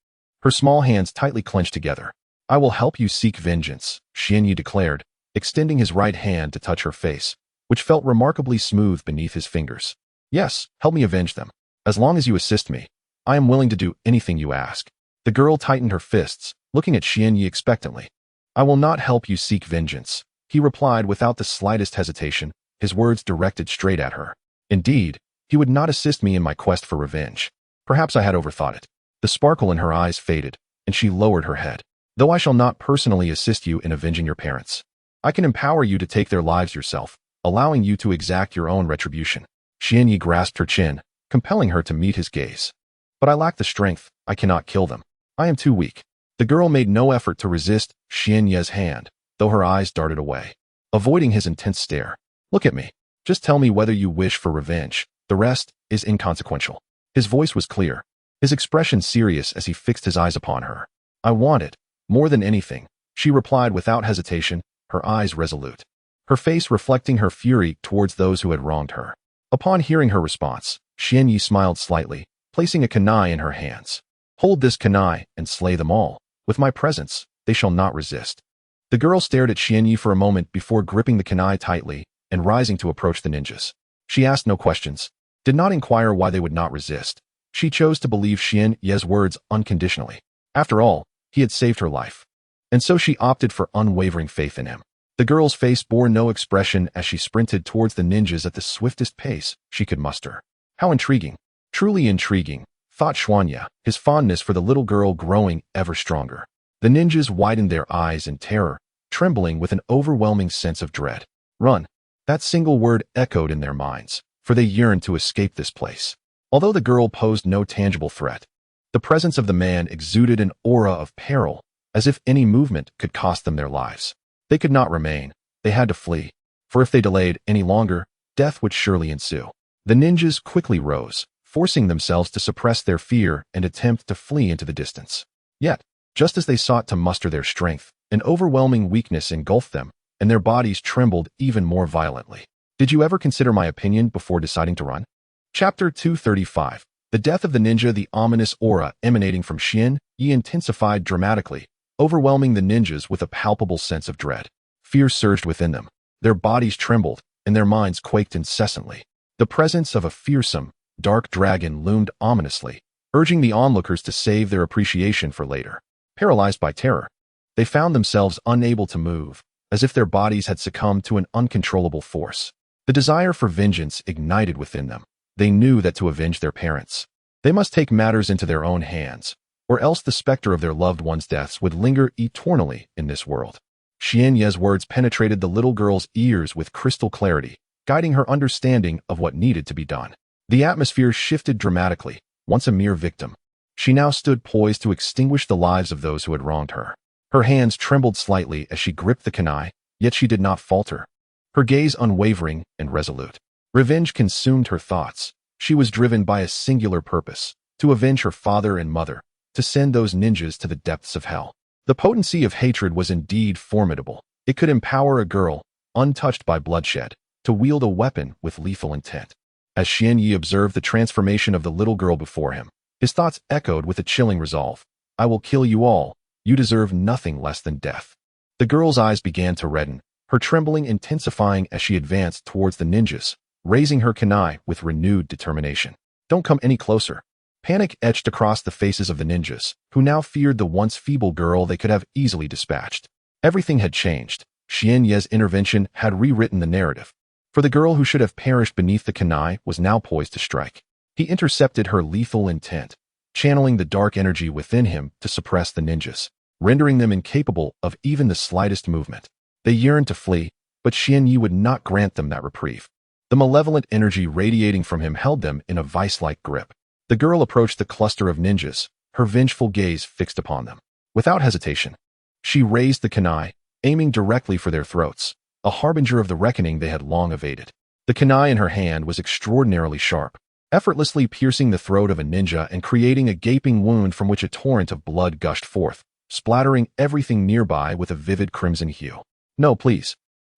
Her small hands tightly clenched together. I will help you seek vengeance, Xianyi declared, extending his right hand to touch her face, which felt remarkably smooth beneath his fingers. Yes, help me avenge them. As long as you assist me, I am willing to do anything you ask. The girl tightened her fists, looking at Xianyi expectantly. I will not help you seek vengeance, he replied without the slightest hesitation, his words directed straight at her. Indeed, he would not assist me in my quest for revenge. Perhaps I had overthought it. The sparkle in her eyes faded, and she lowered her head. Though I shall not personally assist you in avenging your parents, I can empower you to take their lives yourself, allowing you to exact your own retribution. Xianyi grasped her chin, compelling her to meet his gaze. But I lack the strength. I cannot kill them. I am too weak. The girl made no effort to resist Xianyi's hand, though her eyes darted away, avoiding his intense stare. Look at me. Just tell me whether you wish for revenge. The rest is inconsequential. His voice was clear, his expression serious as he fixed his eyes upon her. I want it, more than anything, she replied without hesitation, her eyes resolute, her face reflecting her fury towards those who had wronged her. Upon hearing her response, Xianyi smiled slightly, placing a kunai in her hands. Hold this kunai and slay them all. With my presence, they shall not resist. The girl stared at Xianyi for a moment before gripping the kunai tightly and rising to approach the ninjas. She asked no questions, did not inquire why they would not resist. She chose to believe Xianyi's words unconditionally. After all, he had saved her life. And so she opted for unwavering faith in him. The girl's face bore no expression as she sprinted towards the ninjas at the swiftest pace she could muster. How intriguing. Truly intriguing, thought Xuanya, his fondness for the little girl growing ever stronger. The ninjas widened their eyes in terror, trembling with an overwhelming sense of dread. Run. That single word echoed in their minds, for they yearned to escape this place. Although the girl posed no tangible threat, the presence of the man exuded an aura of peril, as if any movement could cost them their lives. They could not remain. They had to flee, for if they delayed any longer, death would surely ensue. The ninjas quickly rose, forcing themselves to suppress their fear and attempt to flee into the distance. Yet, just as they sought to muster their strength, an overwhelming weakness engulfed them, and their bodies trembled even more violently. Did you ever consider my opinion before deciding to run? Chapter 235. The death of the ninja. The ominous aura emanating from Xianyi intensified dramatically, overwhelming the ninjas with a palpable sense of dread. Fear surged within them. Their bodies trembled, and their minds quaked incessantly. The presence of a fearsome, dark dragon loomed ominously, urging the onlookers to save their appreciation for later. Paralyzed by terror, they found themselves unable to move, as if their bodies had succumbed to an uncontrollable force. The desire for vengeance ignited within them. They knew that to avenge their parents, they must take matters into their own hands, or else the specter of their loved ones' deaths would linger eternally in this world. Xianyi's words penetrated the little girl's ears with crystal clarity, guiding her understanding of what needed to be done. The atmosphere shifted dramatically. Once a mere victim, she now stood poised to extinguish the lives of those who had wronged her. Her hands trembled slightly as she gripped the kunai, yet she did not falter, her gaze unwavering and resolute. Revenge consumed her thoughts. She was driven by a singular purpose, to avenge her father and mother, to send those ninjas to the depths of hell. The potency of hatred was indeed formidable. It could empower a girl, untouched by bloodshed, to wield a weapon with lethal intent. As Xianyi observed the transformation of the little girl before him, his thoughts echoed with a chilling resolve. I will kill you all. You deserve nothing less than death. The girl's eyes began to redden, her trembling intensifying as she advanced towards the ninjas, raising her kunai with renewed determination. Don't come any closer. Panic etched across the faces of the ninjas, who now feared the once feeble girl they could have easily dispatched. Everything had changed. Xianyi's intervention had rewritten the narrative. For the girl who should have perished beneath the kunai was now poised to strike. He intercepted her lethal intent, channeling the dark energy within him to suppress the ninjas, rendering them incapable of even the slightest movement. They yearned to flee, but Xianyi would not grant them that reprieve. The malevolent energy radiating from him held them in a vice-like grip. The girl approached the cluster of ninjas, her vengeful gaze fixed upon them. Without hesitation, she raised the kunai, aiming directly for their throats, a harbinger of the reckoning they had long evaded. The kunai in her hand was extraordinarily sharp, effortlessly piercing the throat of a ninja and creating a gaping wound from which a torrent of blood gushed forth, splattering everything nearby with a vivid crimson hue. No, please.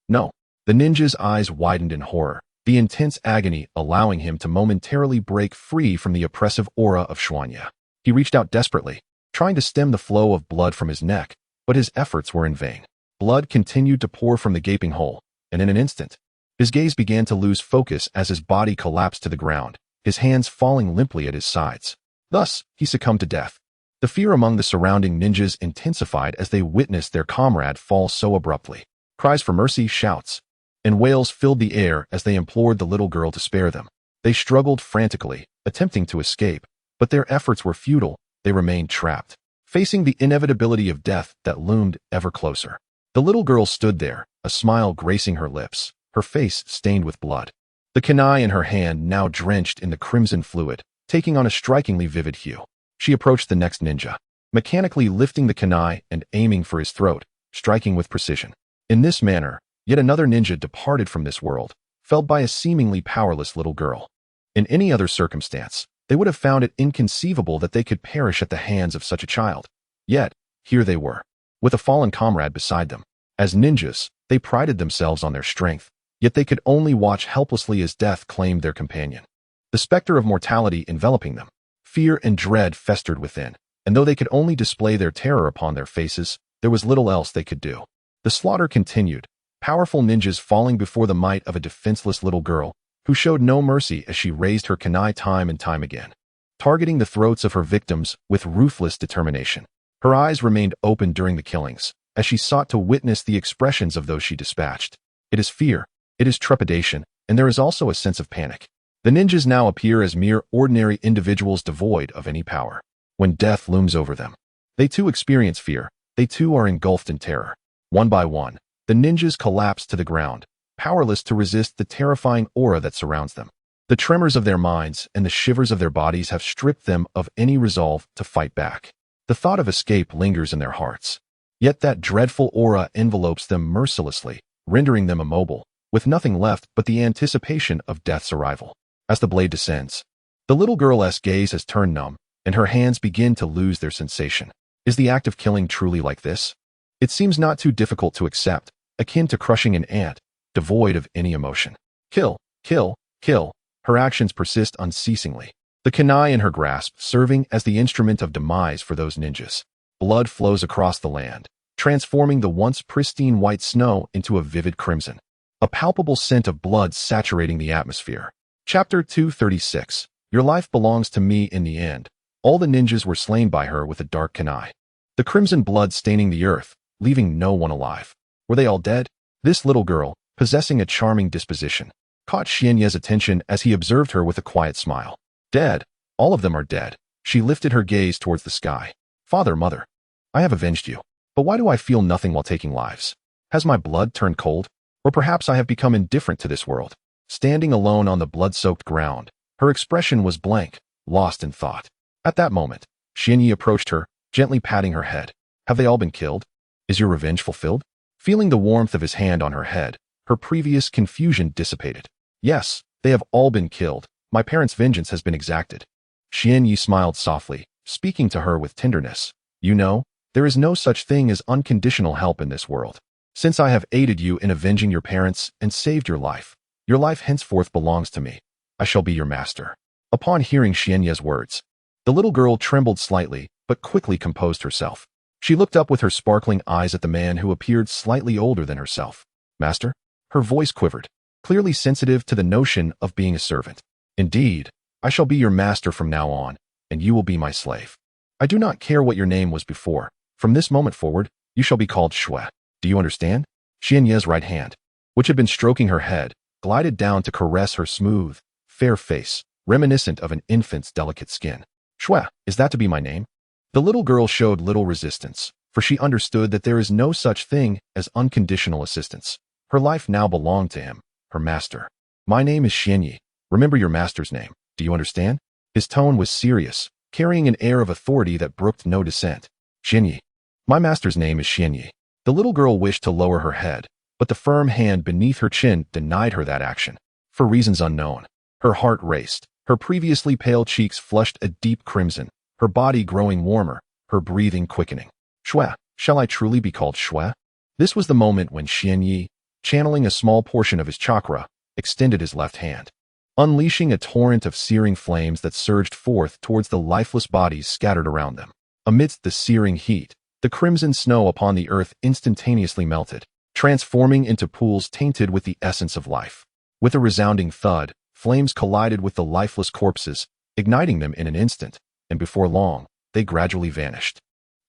No. The ninja's eyes widened in horror, the intense agony allowing him to momentarily break free from the oppressive aura of Xuanya. He reached out desperately, trying to stem the flow of blood from his neck, but his efforts were in vain. Blood continued to pour from the gaping hole, and in an instant, his gaze began to lose focus as his body collapsed to the ground, his hands falling limply at his sides. Thus, he succumbed to death. The fear among the surrounding ninjas intensified as they witnessed their comrade fall so abruptly. Cries for mercy, shouts, and wails filled the air as they implored the little girl to spare them. They struggled frantically, attempting to escape, but their efforts were futile. They remained trapped, facing the inevitability of death that loomed ever closer. The little girl stood there, a smile gracing her lips, her face stained with blood. The kunai in her hand now drenched in the crimson fluid, taking on a strikingly vivid hue. She approached the next ninja, mechanically lifting the kunai and aiming for his throat, striking with precision. In this manner, yet another ninja departed from this world, felled by a seemingly powerless little girl. In any other circumstance, they would have found it inconceivable that they could perish at the hands of such a child. Yet, here they were, with a fallen comrade beside them. As ninjas, they prided themselves on their strength, yet they could only watch helplessly as death claimed their companion. The specter of mortality enveloping them. Fear and dread festered within, and though they could only display their terror upon their faces, there was little else they could do. The slaughter continued, powerful ninjas falling before the might of a defenseless little girl, who showed no mercy as she raised her kunai time and time again, targeting the throats of her victims with ruthless determination. Her eyes remained open during the killings, as she sought to witness the expressions of those she dispatched. It is fear, it is trepidation, and there is also a sense of panic. The ninjas now appear as mere ordinary individuals devoid of any power. When death looms over them, they too experience fear, they too are engulfed in terror. One by one, the ninjas collapse to the ground, powerless to resist the terrifying aura that surrounds them. The tremors of their minds and the shivers of their bodies have stripped them of any resolve to fight back. The thought of escape lingers in their hearts. Yet that dreadful aura envelopes them mercilessly, rendering them immobile, with nothing left but the anticipation of death's arrival. As the blade descends, the little girl's gaze has turned numb, and her hands begin to lose their sensation. Is the act of killing truly like this? It seems not too difficult to accept, akin to crushing an ant, devoid of any emotion. Kill, kill, kill. Her actions persist unceasingly. The kunai in her grasp serving as the instrument of demise for those ninjas. Blood flows across the land, transforming the once pristine white snow into a vivid crimson. A palpable scent of blood saturating the atmosphere. Chapter 236. Your life belongs to me in the end. All the ninjas were slain by her with a dark kunai. The crimson blood staining the earth, leaving no one alive. Were they all dead? This little girl, possessing a charming disposition, caught Xianye's attention as he observed her with a quiet smile. Dead. All of them are dead. She lifted her gaze towards the sky. Father, mother, I have avenged you. But why do I feel nothing while taking lives? Has my blood turned cold? Or perhaps I have become indifferent to this world? Standing alone on the blood-soaked ground, her expression was blank, lost in thought. At that moment, Xianye approached her, gently patting her head. Have they all been killed? Is your revenge fulfilled? Feeling the warmth of his hand on her head, her previous confusion dissipated. Yes, they have all been killed. My parents' vengeance has been exacted. Xianye smiled softly, speaking to her with tenderness. You know, there is no such thing as unconditional help in this world. Since I have aided you in avenging your parents and saved your life henceforth belongs to me. I shall be your master. Upon hearing Xianye's words, the little girl trembled slightly, but quickly composed herself. She looked up with her sparkling eyes at the man who appeared slightly older than herself. Master? Her voice quivered, clearly sensitive to the notion of being a servant. Indeed, I shall be your master from now on, and you will be my slave. I do not care what your name was before. From this moment forward, you shall be called Shui. Do you understand? Xianye's right hand, which had been stroking her head, glided down to caress her smooth, fair face, reminiscent of an infant's delicate skin. Shui, is that to be my name? The little girl showed little resistance, for she understood that there is no such thing as unconditional assistance. Her life now belonged to him, her master. My name is Xianye. Remember your master's name. Do you understand? His tone was serious, carrying an air of authority that brooked no dissent. Xianye. My master's name is Xianye. The little girl wished to lower her head, but the firm hand beneath her chin denied her that action. For reasons unknown, her heart raced. Her previously pale cheeks flushed a deep crimson, her body growing warmer, her breathing quickening. Shui, shall I truly be called Shui? This was the moment when Xianyi, channeling a small portion of his chakra, extended his left hand, unleashing a torrent of searing flames that surged forth towards the lifeless bodies scattered around them. Amidst the searing heat, the crimson snow upon the earth instantaneously melted, transforming into pools tainted with the essence of life. With a resounding thud, flames collided with the lifeless corpses, igniting them in an instant, and before long, they gradually vanished,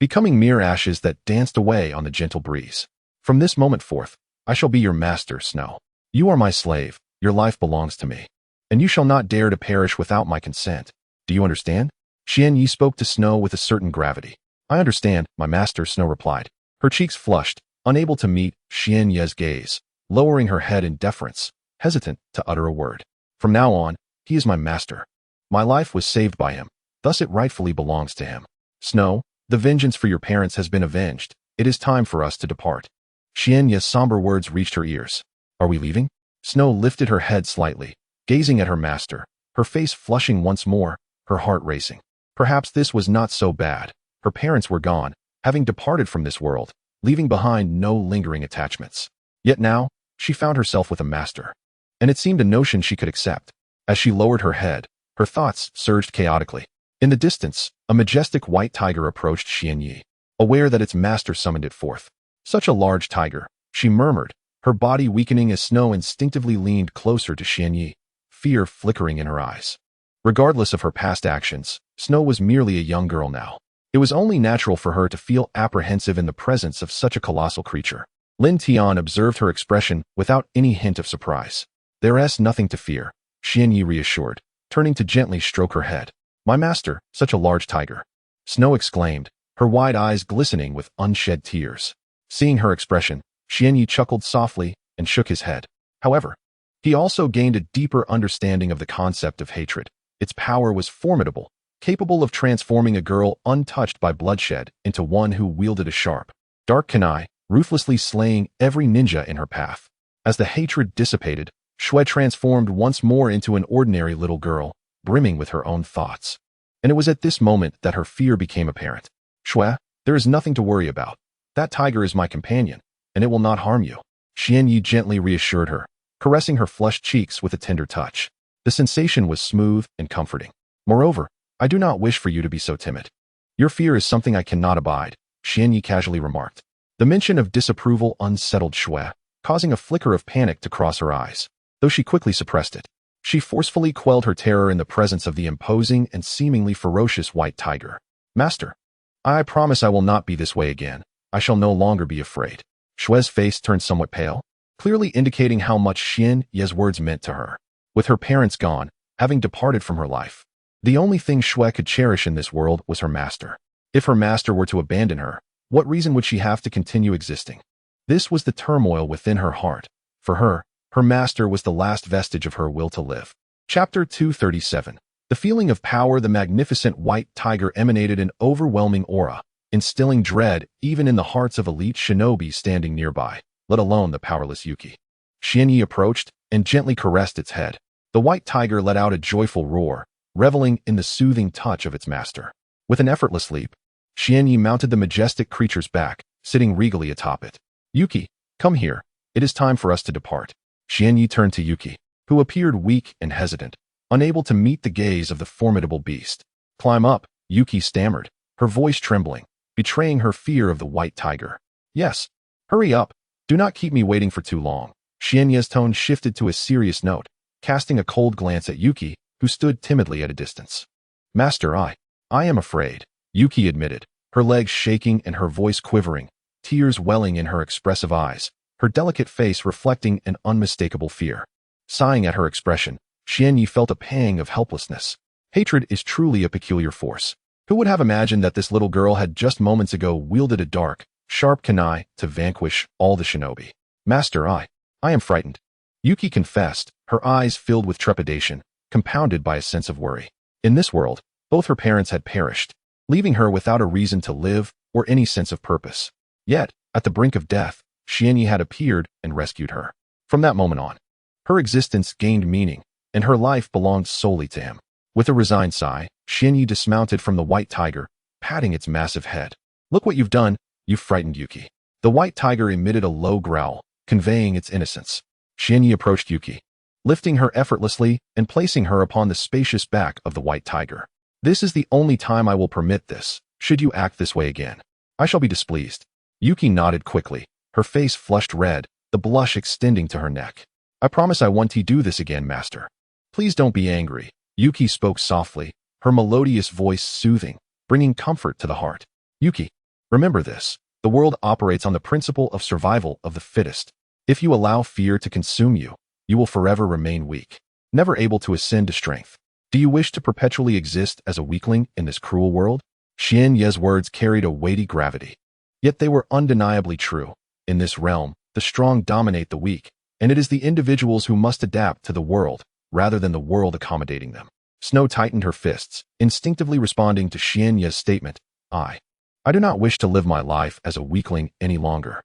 becoming mere ashes that danced away on the gentle breeze. From this moment forth, I shall be your master, Snow. You are my slave, your life belongs to me, and you shall not dare to perish without my consent. Do you understand? Xianyi spoke to Snow with a certain gravity. I understand, my master, Snow replied. Her cheeks flushed, unable to meet Xianyi's gaze, lowering her head in deference, hesitant to utter a word. From now on, he is my master. My life was saved by him, thus it rightfully belongs to him. Snow, the vengeance for your parents has been avenged. It is time for us to depart. Xianyi's somber words reached her ears. Are we leaving? Snow lifted her head slightly, gazing at her master, her face flushing once more, her heart racing. Perhaps this was not so bad. Her parents were gone, having departed from this world, leaving behind no lingering attachments. Yet now, she found herself with a master, and it seemed a notion she could accept. As she lowered her head, her thoughts surged chaotically. In the distance, a majestic white tiger approached Xianyi, aware that its master summoned it forth. Such a large tiger, she murmured, her body weakening as Snow instinctively leaned closer to Xianyi, fear flickering in her eyes. Regardless of her past actions, Snow was merely a young girl now. It was only natural for her to feel apprehensive in the presence of such a colossal creature. Lin Tian observed her expression without any hint of surprise. There is nothing to fear, Xianyi reassured, turning to gently stroke her head. My master, such a large tiger. Snow exclaimed, her wide eyes glistening with unshed tears. Seeing her expression, Xianyi chuckled softly and shook his head. However, he also gained a deeper understanding of the concept of hatred. Its power was formidable, capable of transforming a girl untouched by bloodshed into one who wielded a sharp, dark kunai, ruthlessly slaying every ninja in her path. As the hatred dissipated, Shui transformed once more into an ordinary little girl, brimming with her own thoughts. And it was at this moment that her fear became apparent. Shui, there is nothing to worry about. That tiger is my companion, and it will not harm you. Xianyi gently reassured her, caressing her flushed cheeks with a tender touch. The sensation was smooth and comforting. Moreover, I do not wish for you to be so timid. Your fear is something I cannot abide, Xianyi casually remarked. The mention of disapproval unsettled Shui, causing a flicker of panic to cross her eyes. Though she quickly suppressed it, she forcefully quelled her terror in the presence of the imposing and seemingly ferocious white tiger. Master, I promise I will not be this way again. I shall no longer be afraid. Shui's face turned somewhat pale, clearly indicating how much Xianyi's words meant to her. With her parents gone, having departed from her life, the only thing Shui could cherish in this world was her master. If her master were to abandon her, what reason would she have to continue existing? This was the turmoil within her heart. For her, her master was the last vestige of her will to live. Chapter 237. The feeling of power. The magnificent white tiger emanated an overwhelming aura, instilling dread even in the hearts of elite shinobi standing nearby, let alone the powerless Yuki. Xianyi approached and gently caressed its head. The white tiger let out a joyful roar, reveling in the soothing touch of its master. With an effortless leap, Xianyi mounted the majestic creature's back, sitting regally atop it. Yuki, come here. It is time for us to depart. Xianyi turned to Yuki, who appeared weak and hesitant, unable to meet the gaze of the formidable beast. Climb up, Yuki stammered, her voice trembling, betraying her fear of the white tiger. Yes. Hurry up. Do not keep me waiting for too long. Xianyi's tone shifted to a serious note, casting a cold glance at Yuki, who stood timidly at a distance. Master, I am afraid, Yuki admitted, her legs shaking and her voice quivering, tears welling in her expressive eyes, her delicate face reflecting an unmistakable fear. Sighing at her expression, Xianyi felt a pang of helplessness. Hatred is truly a peculiar force. Who would have imagined that this little girl had just moments ago wielded a dark, sharp kunai to vanquish all the shinobi? Master, I am frightened, Yuki confessed, her eyes filled with trepidation, compounded by a sense of worry. In this world, both her parents had perished, leaving her without a reason to live or any sense of purpose. Yet, at the brink of death, Xianyi had appeared and rescued her. From that moment on, Her existence gained meaning, and her life belonged solely to him. With a resigned sigh, Xianyi dismounted from the white tiger, patting its massive head. "Look what you've done, you've frightened Yuki." The white tiger emitted a low growl, conveying its innocence. Xianyi approached Yuki, lifting her effortlessly and placing her upon the spacious back of the white tiger. "This is the only time I will permit this. Should you act this way again, I shall be displeased." Yuki nodded quickly, her face flushed red, the blush extending to her neck. "I promise I won't do this again, master." "Please don't be angry." Yuki spoke softly, her melodious voice soothing, bringing comfort to the heart. "Yuki, remember this. The world operates on the principle of survival of the fittest. If you allow fear to consume you, you will forever remain weak, never able to ascend to strength. Do you wish to perpetually exist as a weakling in this cruel world?" Xianyi's words carried a weighty gravity. Yet they were undeniably true. In this realm, the strong dominate the weak, and it is the individuals who must adapt to the world, rather than the world accommodating them. Snow tightened her fists, instinctively responding to Xianyi's statement. I do not wish to live my life as a weakling any longer.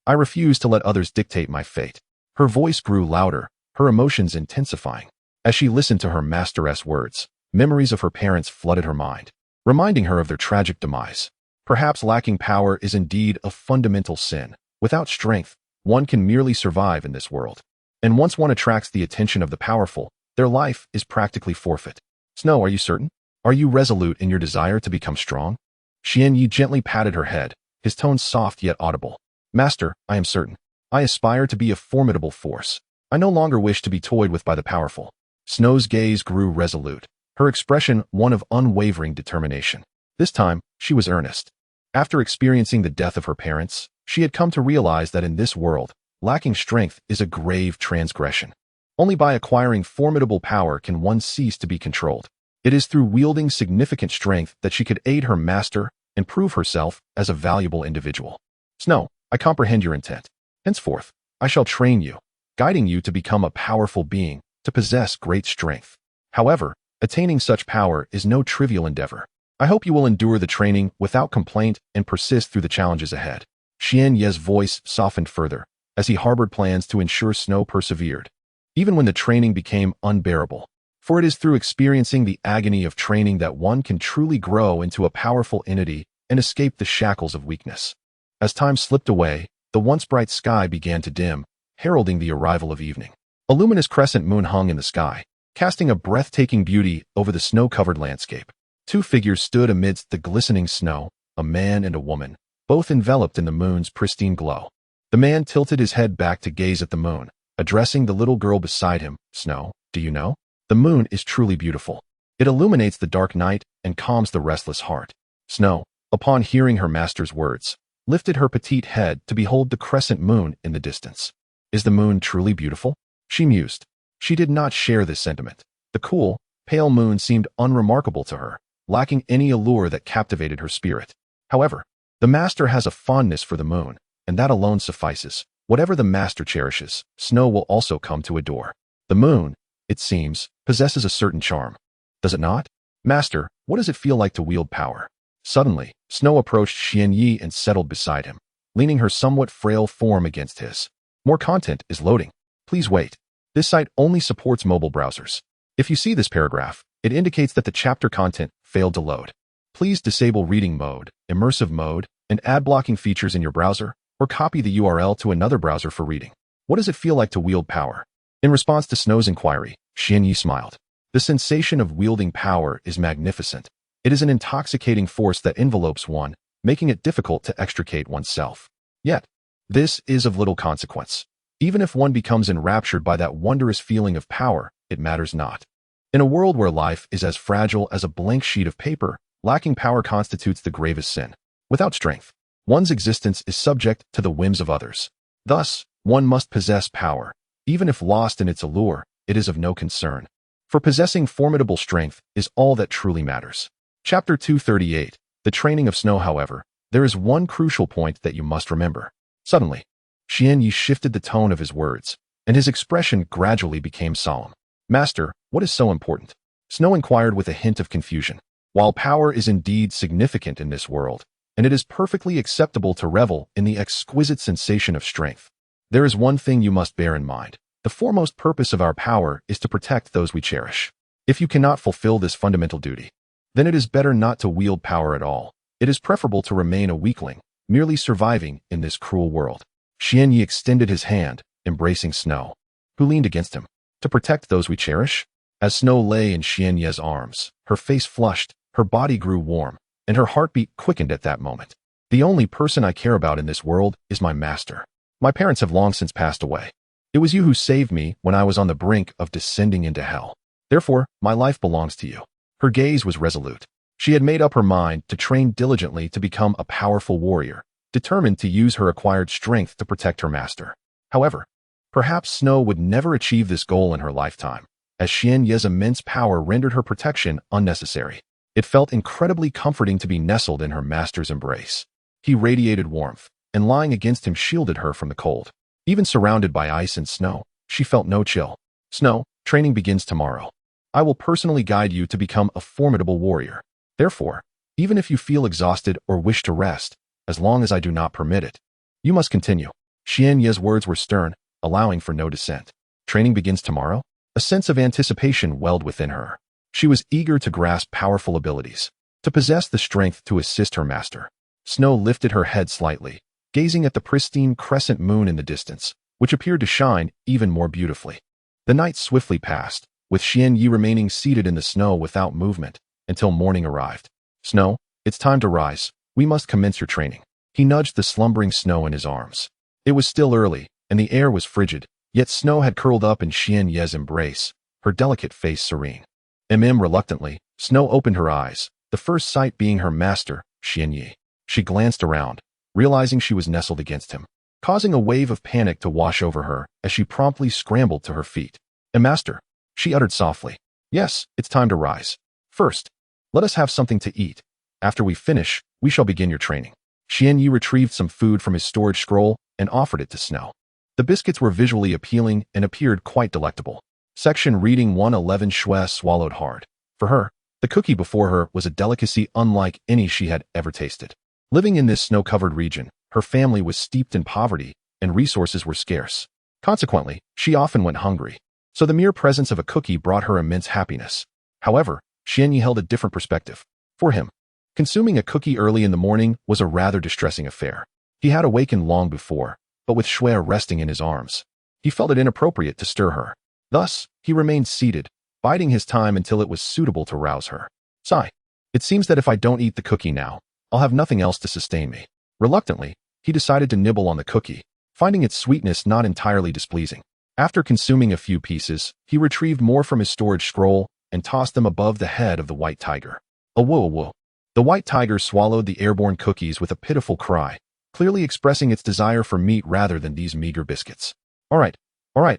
I refuse to let others dictate my fate." Her voice grew louder, her emotions intensifying. As she listened to her masteress' words, memories of her parents flooded her mind, reminding her of their tragic demise. Perhaps lacking power is indeed a fundamental sin. Without strength, one can merely survive in this world. And once one attracts the attention of the powerful, their life is practically forfeit. "Snow, are you certain? Are you resolute in your desire to become strong?" Xianyi gently patted her head, his tone soft yet audible. "Master, I am certain. I aspire to be a formidable force. I no longer wish to be toyed with by the powerful." Snow's gaze grew resolute, her expression one of unwavering determination. This time, she was earnest. After experiencing the death of her parents, she had come to realize that in this world, lacking strength is a grave transgression. Only by acquiring formidable power can one cease to be controlled. It is through wielding significant strength that she could aid her master and prove herself as a valuable individual. "Snow, I comprehend your intent. Henceforth, I shall train you, guiding you to become a powerful being, to possess great strength. However, attaining such power is no trivial endeavor. I hope you will endure the training without complaint and persist through the challenges ahead." Xianyi's voice softened further, as he harbored plans to ensure Snow persevered, even when the training became unbearable. For it is through experiencing the agony of training that one can truly grow into a powerful entity and escape the shackles of weakness. As time slipped away, the once bright sky began to dim, heralding the arrival of evening. A luminous crescent moon hung in the sky, casting a breathtaking beauty over the snow-covered landscape. Two figures stood amidst the glistening snow, a man and a woman, both enveloped in the moon's pristine glow. The man tilted his head back to gaze at the moon, addressing the little girl beside him. "Snow, do you know? The moon is truly beautiful. It illuminates the dark night and calms the restless heart." Snow, upon hearing her master's words, lifted her petite head to behold the crescent moon in the distance. "Is the moon truly beautiful?" she mused. She did not share this sentiment. The cool, pale moon seemed unremarkable to her, lacking any allure that captivated her spirit. However, the master has a fondness for the moon, and that alone suffices. Whatever the master cherishes, Snow will also come to adore. The moon, it seems, possesses a certain charm. Does it not? "Master, what does it feel like to wield power?" Suddenly, Snow approached Xianyi and settled beside him, leaning her somewhat frail form against his. "More content is loading. Please wait. This site only supports mobile browsers. If you see this paragraph, it indicates that the chapter content failed to load. Please disable reading mode, immersive mode, and ad blocking features in your browser, or copy the URL to another browser for reading." What does it feel like to wield power? In response to Snow's inquiry, Xianyi smiled. The sensation of wielding power is magnificent. It is an intoxicating force that envelopes one, making it difficult to extricate oneself. Yet, this is of little consequence. Even if one becomes enraptured by that wondrous feeling of power, it matters not. In a world where life is as fragile as a blank sheet of paper, lacking power constitutes the gravest sin. Without strength, one's existence is subject to the whims of others. Thus, one must possess power. Even if lost in its allure, it is of no concern. For possessing formidable strength is all that truly matters. Chapter 238, The Training of Snow. However, there is one crucial point that you must remember. Suddenly, Xianyi shifted the tone of his words, and his expression gradually became solemn. "Master, what is so important?" Snow inquired with a hint of confusion. "While power is indeed significant in this world, and it is perfectly acceptable to revel in the exquisite sensation of strength, there is one thing you must bear in mind. The foremost purpose of our power is to protect those we cherish. If you cannot fulfill this fundamental duty, then it is better not to wield power at all. It is preferable to remain a weakling, merely surviving in this cruel world. Xianyi extended his hand, embracing Snow, who leaned against him. To protect those we cherish? As Snow lay in Xianye's arms, her face flushed, her body grew warm, and her heartbeat quickened at that moment. The only person I care about in this world is my master. My parents have long since passed away. It was you who saved me when I was on the brink of descending into hell. Therefore, my life belongs to you. Her gaze was resolute. She had made up her mind to train diligently to become a powerful warrior, determined to use her acquired strength to protect her master. However, perhaps Snow would never achieve this goal in her lifetime, as Xianye's immense power rendered her protection unnecessary. It felt incredibly comforting to be nestled in her master's embrace. He radiated warmth, and lying against him shielded her from the cold. Even surrounded by ice and snow, she felt no chill. Snow, training begins tomorrow. I will personally guide you to become a formidable warrior. Therefore, even if you feel exhausted or wish to rest, as long as I do not permit it, you must continue. Xianye's words were stern, allowing for no dissent. Training begins tomorrow? A sense of anticipation welled within her. She was eager to grasp powerful abilities, to possess the strength to assist her master. Snow lifted her head slightly, gazing at the pristine crescent moon in the distance, which appeared to shine even more beautifully. The night swiftly passed, with Xianyi remaining seated in the snow without movement, until morning arrived. Snow, it's time to rise. We must commence your training. He nudged the slumbering Snow in his arms. It was still early, and the air was frigid, yet Snow had curled up in Xianye's embrace, her delicate face serene. Reluctantly, Snow opened her eyes, the first sight being her master, Xianyi. She glanced around, realizing she was nestled against him, causing a wave of panic to wash over her as she promptly scrambled to her feet. Master, she uttered softly. Yes, it's time to rise. First, let us have something to eat. After we finish, we shall begin your training. Xianyi retrieved some food from his storage scroll and offered it to Snow. The biscuits were visually appealing and appeared quite delectable. Section reading 111. Shui swallowed hard. For her, the cookie before her was a delicacy unlike any she had ever tasted. Living in this snow-covered region, her family was steeped in poverty and resources were scarce. Consequently, she often went hungry, so the mere presence of a cookie brought her immense happiness. However, Xianyi held a different perspective. For him, consuming a cookie early in the morning was a rather distressing affair. He had awakened long before, but with Shui resting in his arms, he felt it inappropriate to stir her. Thus, he remained seated, biding his time until it was suitable to rouse her. Sigh. It seems that if I don't eat the cookie now, I'll have nothing else to sustain me. Reluctantly, he decided to nibble on the cookie, finding its sweetness not entirely displeasing. After consuming a few pieces, he retrieved more from his storage scroll and tossed them above the head of the white tiger. Awoo. The white tiger swallowed the airborne cookies with a pitiful cry, clearly expressing its desire for meat rather than these meager biscuits. All right,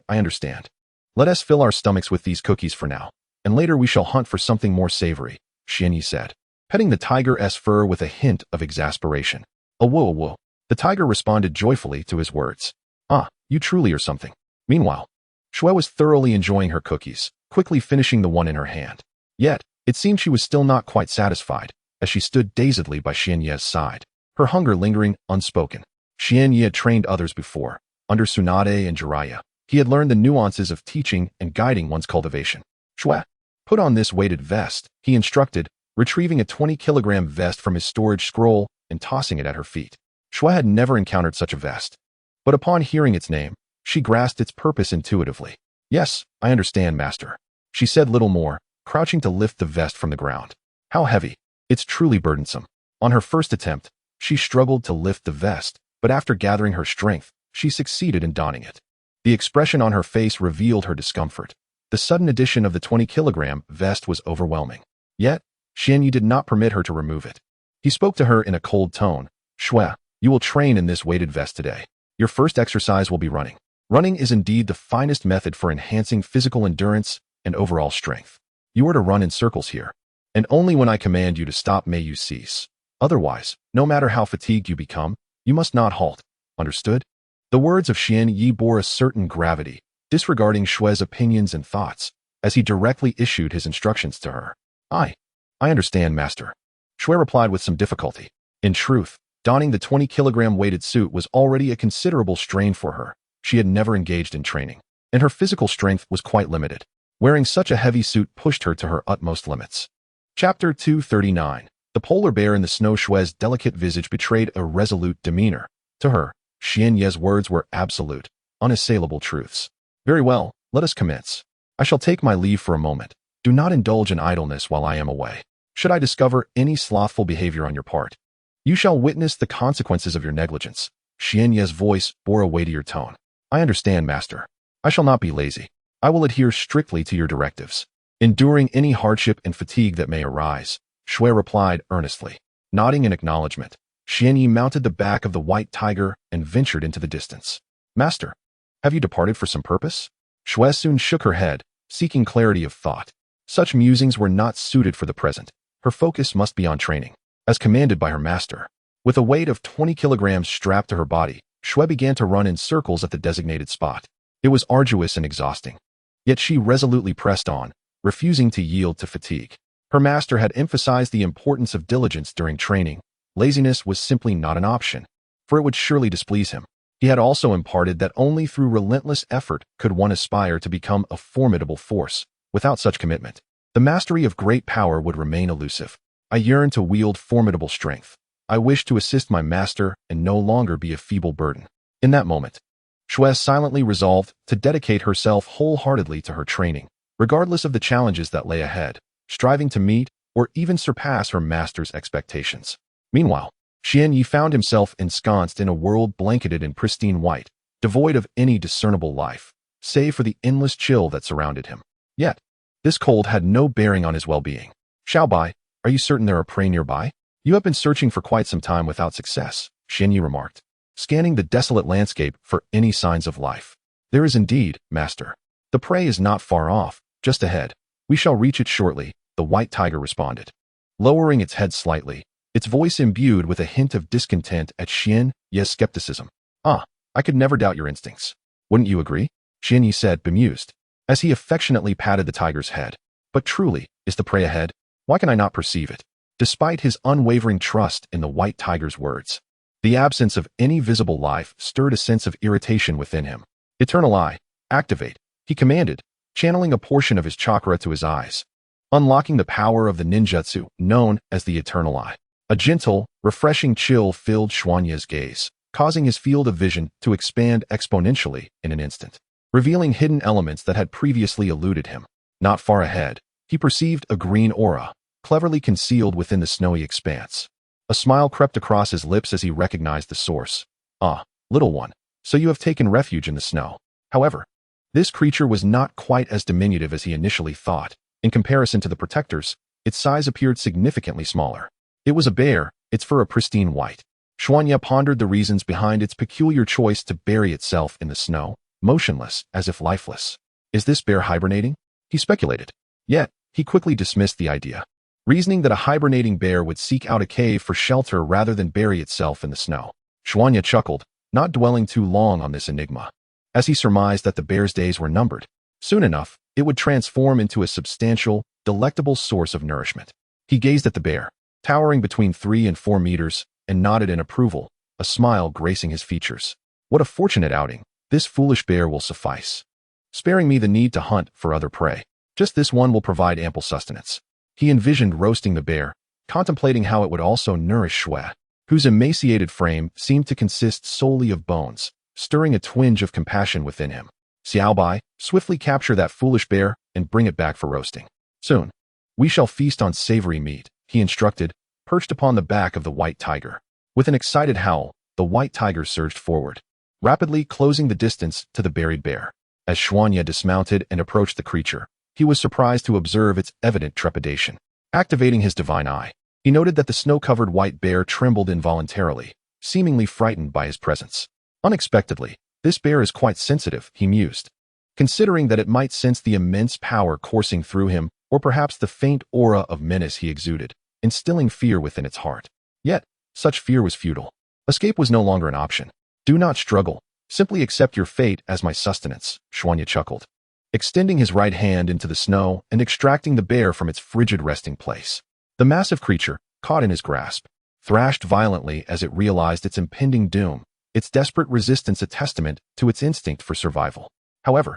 I understand. Let us fill our stomachs with these cookies for now, and later we shall hunt for something more savory, Xianyi said, petting the tiger's fur with a hint of exasperation. Awoo. The tiger responded joyfully to his words. Ah, you truly are something. Meanwhile, Shui was thoroughly enjoying her cookies, quickly finishing the one in her hand. Yet, it seemed she was still not quite satisfied, as she stood dazedly by Xianye's side, her hunger lingering unspoken. Xianyi had trained others before, under Tsunade and Jiraiya. He had learned the nuances of teaching and guiding one's cultivation. Shui, put on this weighted vest, he instructed, retrieving a 20-kilogram vest from his storage scroll and tossing it at her feet. Shui had never encountered such a vest, but upon hearing its name, she grasped its purpose intuitively. Yes, I understand, master. She said little more, crouching to lift the vest from the ground. How heavy. It's truly burdensome. On her first attempt, she struggled to lift the vest, but after gathering her strength, she succeeded in donning it. The expression on her face revealed her discomfort. The sudden addition of the 20-kilogram vest was overwhelming. Yet, Xianyi did not permit her to remove it. He spoke to her in a cold tone. Shui, you will train in this weighted vest today. Your first exercise will be running. Running is indeed the finest method for enhancing physical endurance and overall strength. You are to run in circles here, and only when I command you to stop may you cease. Otherwise, no matter how fatigued you become, you must not halt. Understood? The words of Xianyi bore a certain gravity, disregarding Shui's opinions and thoughts, as he directly issued his instructions to her. I understand, master. Shui replied with some difficulty. In truth, donning the 20-kilogram weighted suit was already a considerable strain for her. She had never engaged in training, and her physical strength was quite limited. Wearing such a heavy suit pushed her to her utmost limits. Chapter 239. The polar bear in the snow. Shue's delicate visage betrayed a resolute demeanor. To her, Xian Ye's words were absolute, unassailable truths. Very well, let us commence. I shall take my leave for a moment. Do not indulge in idleness while I am away. Should I discover any slothful behavior on your part, you shall witness the consequences of your negligence. Xian Ye's voice bore a weightier tone. I understand, master. I shall not be lazy. I will adhere strictly to your directives, enduring any hardship and fatigue that may arise. Shui replied earnestly. Nodding in acknowledgement, Xian Yi mounted the back of the white tiger and ventured into the distance. Master, have you departed for some purpose? Shui soon shook her head, seeking clarity of thought. Such musings were not suited for the present. Her focus must be on training, as commanded by her master. With a weight of 20 kilograms strapped to her body, Shui began to run in circles at the designated spot. It was arduous and exhausting. Yet she resolutely pressed on, refusing to yield to fatigue. Her master had emphasized the importance of diligence during training. Laziness was simply not an option, for it would surely displease him. He had also imparted that only through relentless effort could one aspire to become a formidable force. Without such commitment, the mastery of great power would remain elusive. I yearn to wield formidable strength. I wish to assist my master and no longer be a feeble burden. In that moment, Shui silently resolved to dedicate herself wholeheartedly to her training, regardless of the challenges that lay ahead, striving to meet or even surpass her master's expectations. Meanwhile, Xian Yi found himself ensconced in a world blanketed in pristine white, devoid of any discernible life, save for the endless chill that surrounded him. Yet, this cold had no bearing on his well-being. Xiaobai, are you certain there are prey nearby? You have been searching for quite some time without success, Xian Yi remarked, scanning the desolate landscape for any signs of life. There is indeed, master. The prey is not far off, just ahead. We shall reach it shortly, the white tiger responded, lowering its head slightly, its voice imbued with a hint of discontent at Xian Ye's skepticism. Ah, I could never doubt your instincts. Wouldn't you agree? Xian Yi said, bemused, as he affectionately patted the tiger's head. But truly, is the prey ahead? Why can I not perceive it? Despite his unwavering trust in the white tiger's words, the absence of any visible life stirred a sense of irritation within him. Eternal Eye, activate, he commanded, channeling a portion of his chakra to his eyes, unlocking the power of the ninjutsu known as the Eternal Eye. A gentle, refreshing chill filled Xuanye's gaze, causing his field of vision to expand exponentially in an instant, revealing hidden elements that had previously eluded him. Not far ahead, he perceived a green aura, cleverly concealed within the snowy expanse. A smile crept across his lips as he recognized the source. Ah, little one, so you have taken refuge in the snow. However, this creature was not quite as diminutive as he initially thought. In comparison to the protectors, its size appeared significantly smaller. It was a bear, its fur a pristine white. Xuanye pondered the reasons behind its peculiar choice to bury itself in the snow, motionless, as if lifeless. Is this bear hibernating? He speculated. Yet, he quickly dismissed the idea, reasoning that a hibernating bear would seek out a cave for shelter rather than bury itself in the snow. Xuanye chuckled, not dwelling too long on this enigma, as he surmised that the bear's days were numbered. Soon enough, it would transform into a substantial, delectable source of nourishment. He gazed at the bear, towering between 3 and 4 meters, and nodded in approval, a smile gracing his features. What a fortunate outing. This foolish bear will suffice, sparing me the need to hunt for other prey. Just this one will provide ample sustenance. He envisioned roasting the bear, contemplating how it would also nourish Shui, whose emaciated frame seemed to consist solely of bones, stirring a twinge of compassion within him. Xiaobai, swiftly capture that foolish bear and bring it back for roasting. Soon, we shall feast on savory meat, he instructed, perched upon the back of the white tiger. With an excited howl, the white tiger surged forward, rapidly closing the distance to the buried bear. As Xuanye dismounted and approached the creature, he was surprised to observe its evident trepidation. Activating his divine eye, he noted that the snow-covered white bear trembled involuntarily, seemingly frightened by his presence. Unexpectedly, this bear is quite sensitive, he mused, considering that it might sense the immense power coursing through him, or perhaps the faint aura of menace he exuded, instilling fear within its heart. Yet, such fear was futile. Escape was no longer an option. Do not struggle. Simply accept your fate as my sustenance, Xuanye chuckled, extending his right hand into the snow and extracting the bear from its frigid resting place. The massive creature, caught in his grasp, thrashed violently as it realized its impending doom, its desperate resistance a testament to its instinct for survival. However,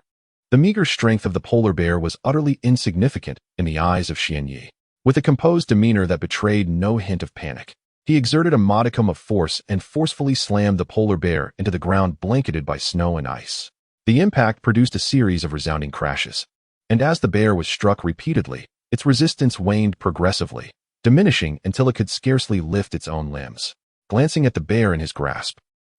The meager strength of the polar bear was utterly insignificant in the eyes of Xianyi. With a composed demeanor that betrayed no hint of panic, he exerted a modicum of force and forcefully slammed the polar bear into the ground blanketed by snow and ice. The impact produced a series of resounding crashes, and as the bear was struck repeatedly, its resistance waned progressively, diminishing until it could scarcely lift its own limbs. Glancing at the bear in his grasp,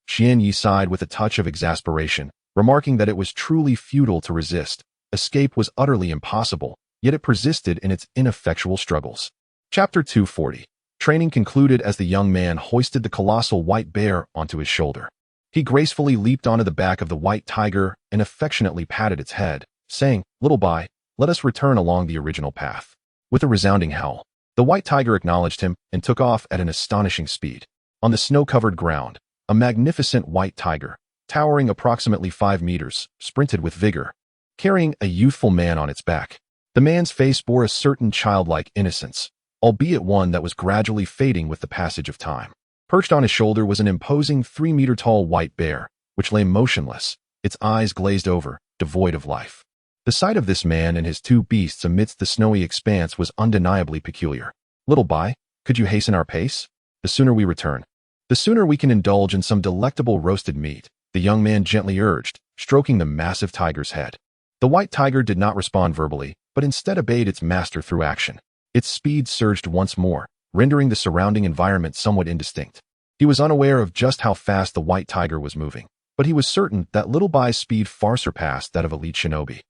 Xianyi sighed with a touch of exasperation, remarking that it was truly futile to resist. Escape was utterly impossible, yet it persisted in its ineffectual struggles. Chapter 240. Training concluded as the young man hoisted the colossal white bear onto his shoulder. He gracefully leaped onto the back of the white tiger and affectionately patted its head, saying, "Little Bai, let us return along the original path." With a resounding howl, the white tiger acknowledged him and took off at an astonishing speed. On the snow-covered ground, a magnificent white tiger, towering approximately 5 meters, sprinted with vigor, carrying a youthful man on its back. The man's face bore a certain childlike innocence, albeit one that was gradually fading with the passage of time. Perched on his shoulder was an imposing 3-meter-tall white bear, which lay motionless, its eyes glazed over, devoid of life. The sight of this man and his 2 beasts amidst the snowy expanse was undeniably peculiar. "Little Bai, could you hasten our pace? The sooner we return, the sooner we can indulge in some delectable roasted meat," the young man gently urged, stroking the massive tiger's head. The white tiger did not respond verbally, but instead obeyed its master through action. Its speed surged once more, rendering the surrounding environment somewhat indistinct. He was unaware of just how fast the white tiger was moving, but he was certain that Little Bai's speed far surpassed that of elite shinobi,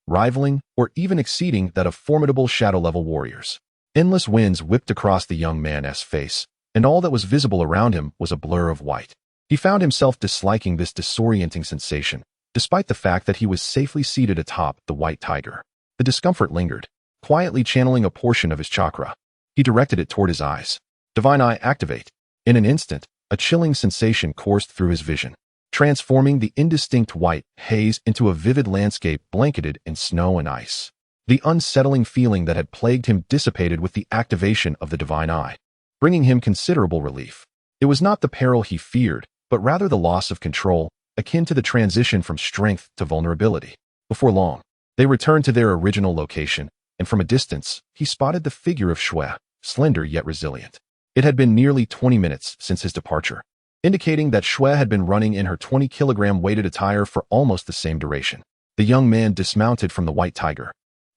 rivaling or even exceeding that of formidable shadow-level warriors. Endless winds whipped across the young man's face, and all that was visible around him was a blur of white. He found himself disliking this disorienting sensation, despite the fact that he was safely seated atop the white tiger. The discomfort lingered, quietly channeling a portion of his chakra. He directed it toward his eyes. Divine Eye, activate. In an instant, a chilling sensation coursed through his vision, transforming the indistinct white haze into a vivid landscape blanketed in snow and ice. The unsettling feeling that had plagued him dissipated with the activation of the Divine Eye, bringing him considerable relief. It was not the peril he feared, but rather the loss of control, akin to the transition from strength to vulnerability. Before long, they returned to their original location, and from a distance, he spotted the figure of Shui, slender yet resilient. It had been nearly 20 minutes since his departure, indicating that Shui had been running in her 20-kilogram weighted attire for almost the same duration. The young man dismounted from the white tiger,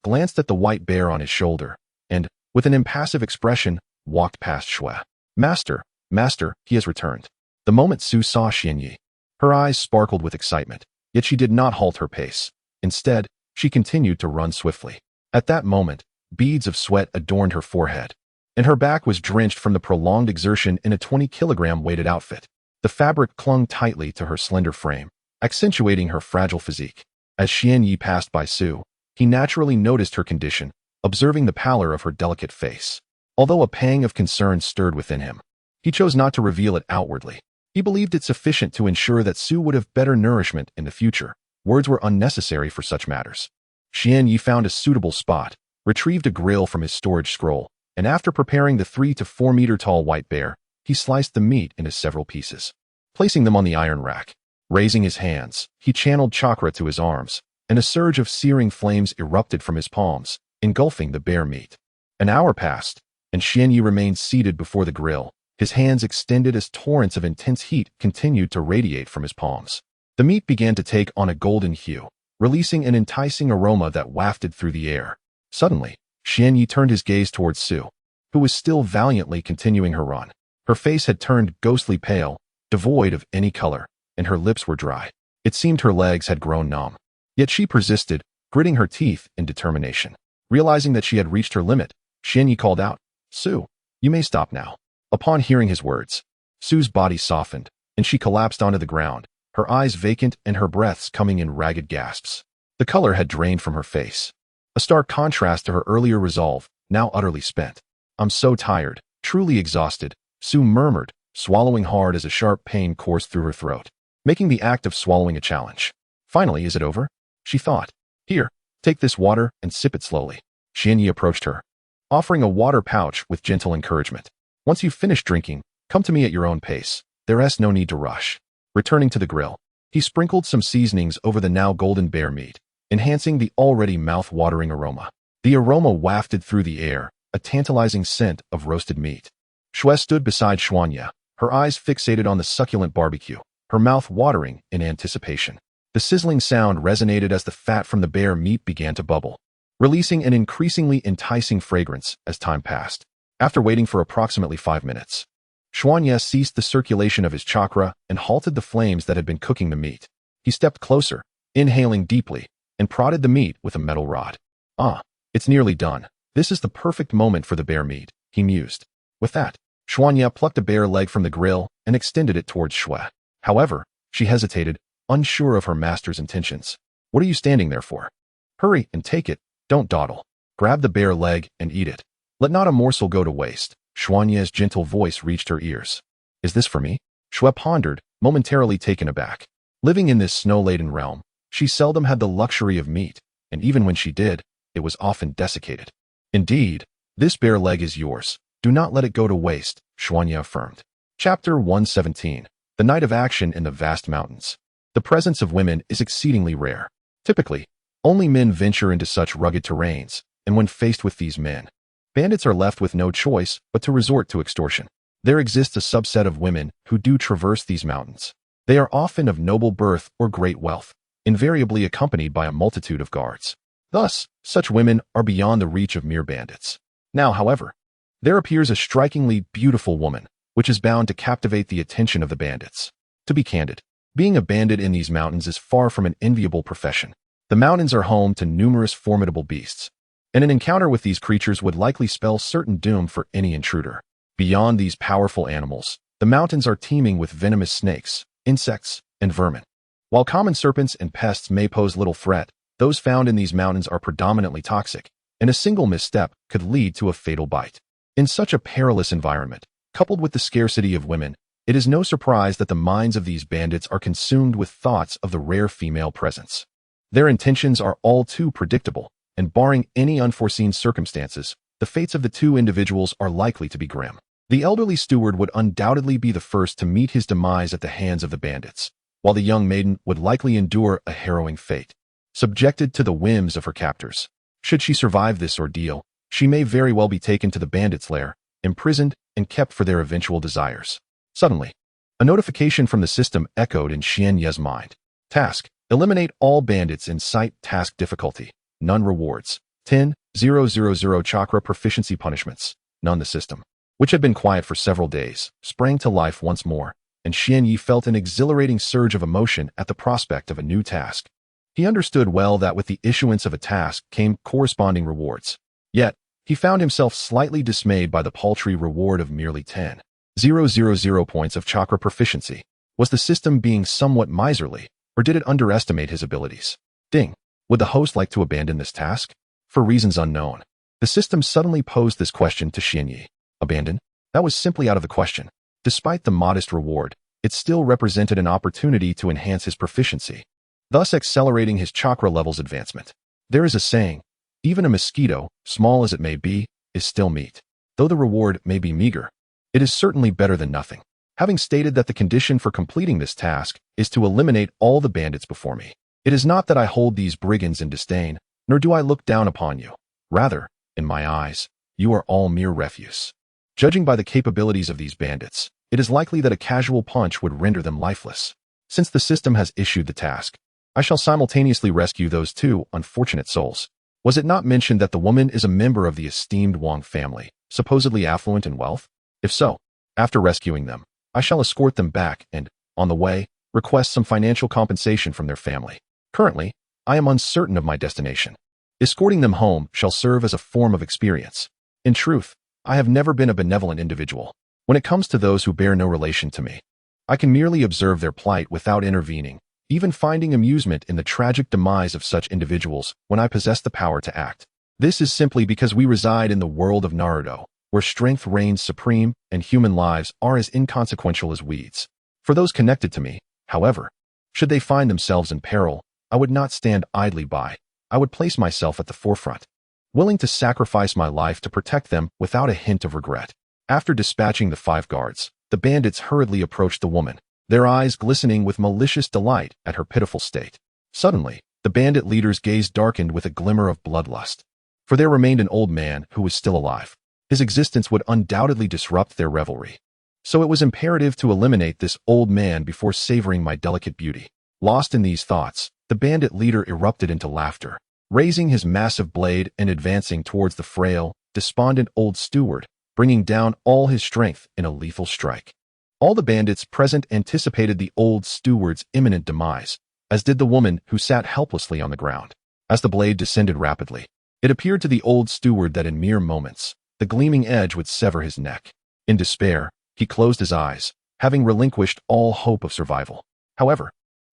glanced at the white bear on his shoulder, and, with an impassive expression, walked past Shui. Master, he has returned." The moment Su saw Xianyi, her eyes sparkled with excitement, yet she did not halt her pace. Instead, she continued to run swiftly. At that moment, beads of sweat adorned her forehead, and her back was drenched from the prolonged exertion in a 20-kilogram weighted outfit. The fabric clung tightly to her slender frame, accentuating her fragile physique. As Xianyi passed by Su, he naturally noticed her condition, observing the pallor of her delicate face. Although a pang of concern stirred within him, he chose not to reveal it outwardly. He believed it sufficient to ensure that Su would have better nourishment in the future. Words were unnecessary for such matters. Xianyi found a suitable spot, retrieved a grill from his storage scroll, and after preparing the 3 to 4 meter tall white bear, he sliced the meat into several pieces, placing them on the iron rack. Raising his hands, he channeled chakra to his arms, and a surge of searing flames erupted from his palms, engulfing the bear meat. An hour passed, and Xianyi remained seated before the grill, his hands extended as torrents of intense heat continued to radiate from his palms. The meat began to take on a golden hue, releasing an enticing aroma that wafted through the air. Suddenly, Xianyi turned his gaze towards Su, who was still valiantly continuing her run. Her face had turned ghostly pale, devoid of any color, and her lips were dry. It seemed her legs had grown numb. Yet she persisted, gritting her teeth in determination. Realizing that she had reached her limit, Xianyi called out, "Su, you may stop now." Upon hearing his words, Su's body softened, and she collapsed onto the ground, her eyes vacant and her breaths coming in ragged gasps. The color had drained from her face, a stark contrast to her earlier resolve, now utterly spent. "I'm so tired, truly exhausted," Su murmured, swallowing hard as a sharp pain coursed through her throat, making the act of swallowing a challenge. Finally, "Is it over?" she thought. "Here, take this water and sip it slowly." Xianyi approached her, offering a water pouch with gentle encouragement. "Once you've finished drinking, come to me at your own pace. There's no need to rush." Returning to the grill, he sprinkled some seasonings over the now golden bear meat, enhancing the already mouth-watering aroma. The aroma wafted through the air, a tantalizing scent of roasted meat. Xue stood beside Xuanya, her eyes fixated on the succulent barbecue, her mouth watering in anticipation. The sizzling sound resonated as the fat from the bear meat began to bubble, releasing an increasingly enticing fragrance as time passed. After waiting for approximately 5 minutes, Xuanya ceased the circulation of his chakra and halted the flames that had been cooking the meat. He stepped closer, inhaling deeply, and prodded the meat with a metal rod. "Ah, it's nearly done. This is the perfect moment for the bear meat," he mused. With that, Xuanya plucked a bear leg from the grill and extended it towards Xue. However, she hesitated, unsure of her master's intentions. "What are you standing there for? Hurry and take it, don't dawdle. Grab the bear leg and eat it. Let not a morsel go to waste." Xuanya's gentle voice reached her ears. "Is this for me?" Xue pondered, momentarily taken aback. Living in this snow-laden realm, she seldom had the luxury of meat, and even when she did, it was often desiccated. "Indeed, this bear leg is yours. Do not let it go to waste," Xuanya affirmed. Chapter 117. The Night of Action in the Vast Mountains. The presence of women is exceedingly rare. Typically, only men venture into such rugged terrains, and when faced with these men, bandits are left with no choice but to resort to extortion. There exists a subset of women who do traverse these mountains. They are often of noble birth or great wealth, invariably accompanied by a multitude of guards. Thus, such women are beyond the reach of mere bandits. Now, however, there appears a strikingly beautiful woman, which is bound to captivate the attention of the bandits. To be candid, being a bandit in these mountains is far from an enviable profession. The mountains are home to numerous formidable beasts, and an encounter with these creatures would likely spell certain doom for any intruder. Beyond these powerful animals, the mountains are teeming with venomous snakes, insects, and vermin. While common serpents and pests may pose little threat, those found in these mountains are predominantly toxic, and a single misstep could lead to a fatal bite. In such a perilous environment, coupled with the scarcity of women, it is no surprise that the minds of these bandits are consumed with thoughts of the rare female presence. Their intentions are all too predictable, and barring any unforeseen circumstances, the fates of the two individuals are likely to be grim. The elderly steward would undoubtedly be the first to meet his demise at the hands of the bandits, while the young maiden would likely endure a harrowing fate, subjected to the whims of her captors. Should she survive this ordeal, she may very well be taken to the bandits' lair, imprisoned, and kept for their eventual desires. Suddenly, a notification from the system echoed in Xianye's mind. Task: eliminate all bandits in sight. Task difficulty: none. Rewards: 10,000 chakra proficiency punishments. None. The system, which had been quiet for several days, sprang to life once more, and Xianye felt an exhilarating surge of emotion at the prospect of a new task. He understood well that with the issuance of a task came corresponding rewards. Yet, he found himself slightly dismayed by the paltry reward of merely 10,000 points of chakra proficiency. Was the system being somewhat miserly, or did it underestimate his abilities? Ding. Would the host like to abandon this task? For reasons unknown, the system suddenly posed this question to Xianye. Abandon? That was simply out of the question. Despite the modest reward, it still represented an opportunity to enhance his proficiency, thus accelerating his chakra level's advancement. There is a saying, even a mosquito, small as it may be, is still meat. Though the reward may be meager, it is certainly better than nothing. Having stated that the condition for completing this task is to eliminate all the bandits before me, it is not that I hold these brigands in disdain, nor do I look down upon you. Rather, in my eyes, you are all mere refuse. Judging by the capabilities of these bandits, it is likely that a casual punch would render them lifeless. Since the system has issued the task, I shall simultaneously rescue those two unfortunate souls. Was it not mentioned that the woman is a member of the esteemed Wang family, supposedly affluent in wealth? If so, after rescuing them, I shall escort them back and, on the way, request some financial compensation from their family. Currently, I am uncertain of my destination. Escorting them home shall serve as a form of experience. In truth, I have never been a benevolent individual. When it comes to those who bear no relation to me, I can merely observe their plight without intervening, even finding amusement in the tragic demise of such individuals when I possess the power to act. This is simply because we reside in the world of Naruto, where strength reigns supreme and human lives are as inconsequential as weeds. For those connected to me, however, should they find themselves in peril, I would not stand idly by. I would place myself at the forefront, willing to sacrifice my life to protect them without a hint of regret. After dispatching the 5 guards, the bandits hurriedly approached the woman, their eyes glistening with malicious delight at her pitiful state. Suddenly, The bandit leader's gaze darkened with a glimmer of bloodlust. For there remained an old man who was still alive. His existence would undoubtedly disrupt their revelry. So it was imperative to eliminate this old man before savoring my delicate beauty. Lost in these thoughts, the bandit leader erupted into laughter, raising his massive blade and advancing towards the frail, despondent old steward, bringing down all his strength in a lethal strike. All the bandits present anticipated the old steward's imminent demise, as did the woman who sat helplessly on the ground. As the blade descended rapidly, it appeared to the old steward that in mere moments, the gleaming edge would sever his neck. In despair, he closed his eyes, having relinquished all hope of survival. However,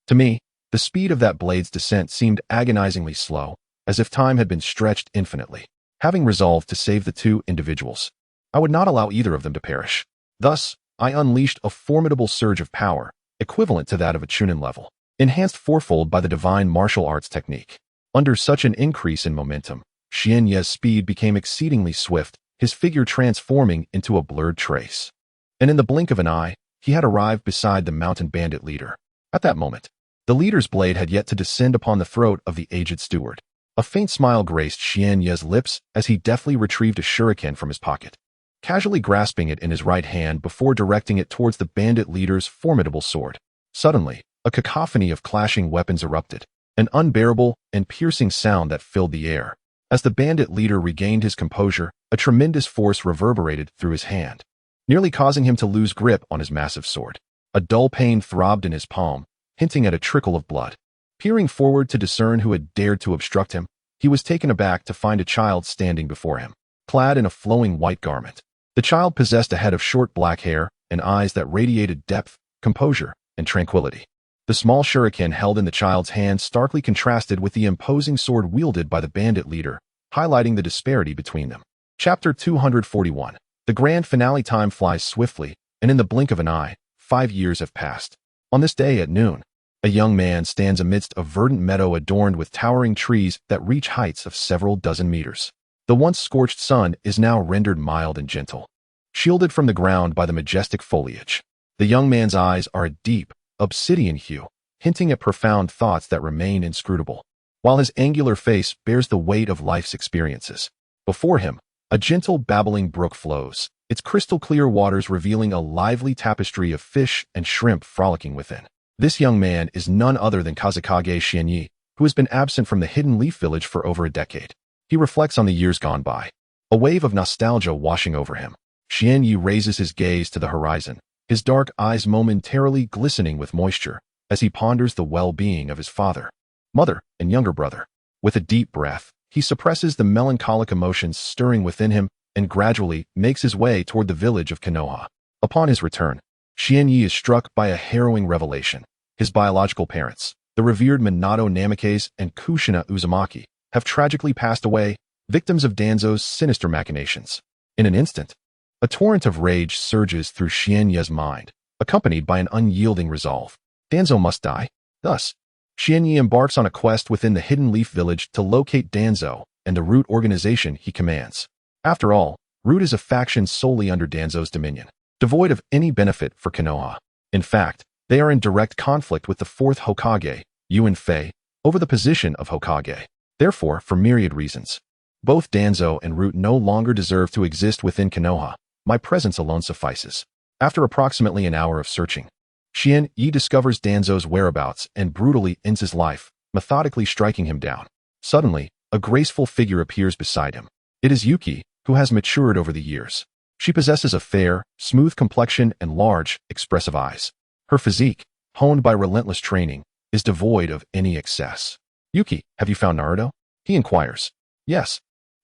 to me, the speed of that blade's descent seemed agonizingly slow, as if time had been stretched infinitely. Having resolved to save the two individuals, I would not allow either of them to perish. Thus, I unleashed a formidable surge of power, equivalent to that of a Chunin level, enhanced fourfold by the divine martial arts technique. Under such an increase in momentum, Xian Ye's speed became exceedingly swift, his figure transforming into a blurred trace. And in the blink of an eye, he had arrived beside the mountain bandit leader. At that moment, the leader's blade had yet to descend upon the throat of the aged steward. A faint smile graced Xian Ye's lips as he deftly retrieved a shuriken from his pocket, casually grasping it in his right hand before directing it towards the bandit leader's formidable sword. Suddenly, a cacophony of clashing weapons erupted, an unbearable and piercing sound that filled the air. As the bandit leader regained his composure, a tremendous force reverberated through his hand, nearly causing him to lose grip on his massive sword. A dull pain throbbed in his palm, hinting at a trickle of blood. Peering forward to discern who had dared to obstruct him, he was taken aback to find a child standing before him, clad in a flowing white garment. The child possessed a head of short black hair and eyes that radiated depth, composure, and tranquility. The small shuriken held in the child's hand starkly contrasted with the imposing sword wielded by the bandit leader, highlighting the disparity between them. Chapter 241. The grand finale. Time flies swiftly, and in the blink of an eye, 5 years have passed. On this day at noon, a young man stands amidst a verdant meadow adorned with towering trees that reach heights of several dozen meters. The once scorched sun is now rendered mild and gentle, shielded from the ground by the majestic foliage. The young man's eyes are a deep, obsidian hue, hinting at profound thoughts that remain inscrutable, while his angular face bears the weight of life's experiences. Before him, a gentle babbling brook flows, its crystal-clear waters revealing a lively tapestry of fish and shrimp frolicking within. This young man is none other than Kazekage Xianyi, who has been absent from the Hidden Leaf Village for over a decade. He reflects on the years gone by, a wave of nostalgia washing over him. Xianyi raises his gaze to the horizon, his dark eyes momentarily glistening with moisture, as he ponders the well-being of his father, mother, and younger brother. With a deep breath, he suppresses the melancholic emotions stirring within him and gradually makes his way toward the village of Konoha. Upon his return, Xianyi is struck by a harrowing revelation. His biological parents, the revered Minato Namikaze and Kushina Uzumaki, have tragically passed away, victims of Danzo's sinister machinations. In an instant, a torrent of rage surges through Xianyi's mind, accompanied by an unyielding resolve. Danzo must die. Thus, Xianyi embarks on a quest within the Hidden Leaf Village to locate Danzo and the Root organization he commands. After all, Root is a faction solely under Danzo's dominion, devoid of any benefit for Konoha. In fact, they are in direct conflict with the fourth Hokage, Yuan Fei, over the position of Hokage. Therefore, for myriad reasons, both Danzo and Root no longer deserve to exist within Konoha. My presence alone suffices. After approximately an hour of searching, Xianyi discovers Danzo's whereabouts and brutally ends his life, methodically striking him down. Suddenly, a graceful figure appears beside him. It is Yuki, who has matured over the years. She possesses a fair, smooth complexion and large, expressive eyes. Her physique, honed by relentless training, is devoid of any excess. "Yuki, have you found Naruto?" he inquires. "Yes,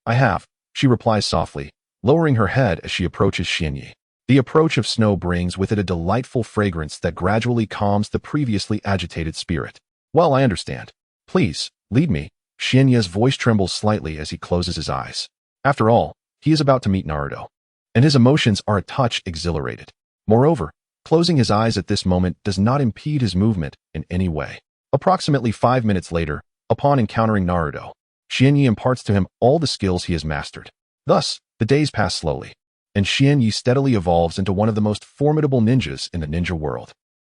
I have," she replies softly, lowering her head as she approaches Xianyi. The approach of snow brings with it a delightful fragrance that gradually calms the previously agitated spirit. "Well, I understand. Please, lead me." Xianyi's voice trembles slightly as he closes his eyes. After all, he is about to meet Naruto, and his emotions are a touch exhilarated. Moreover, closing his eyes at this moment does not impede his movement in any way. Approximately 5 minutes later, upon encountering Naruto, Xianyi imparts to him all the skills he has mastered. Thus, the days pass slowly, and Xianyi steadily evolves into one of the most formidable ninjas in the ninja world.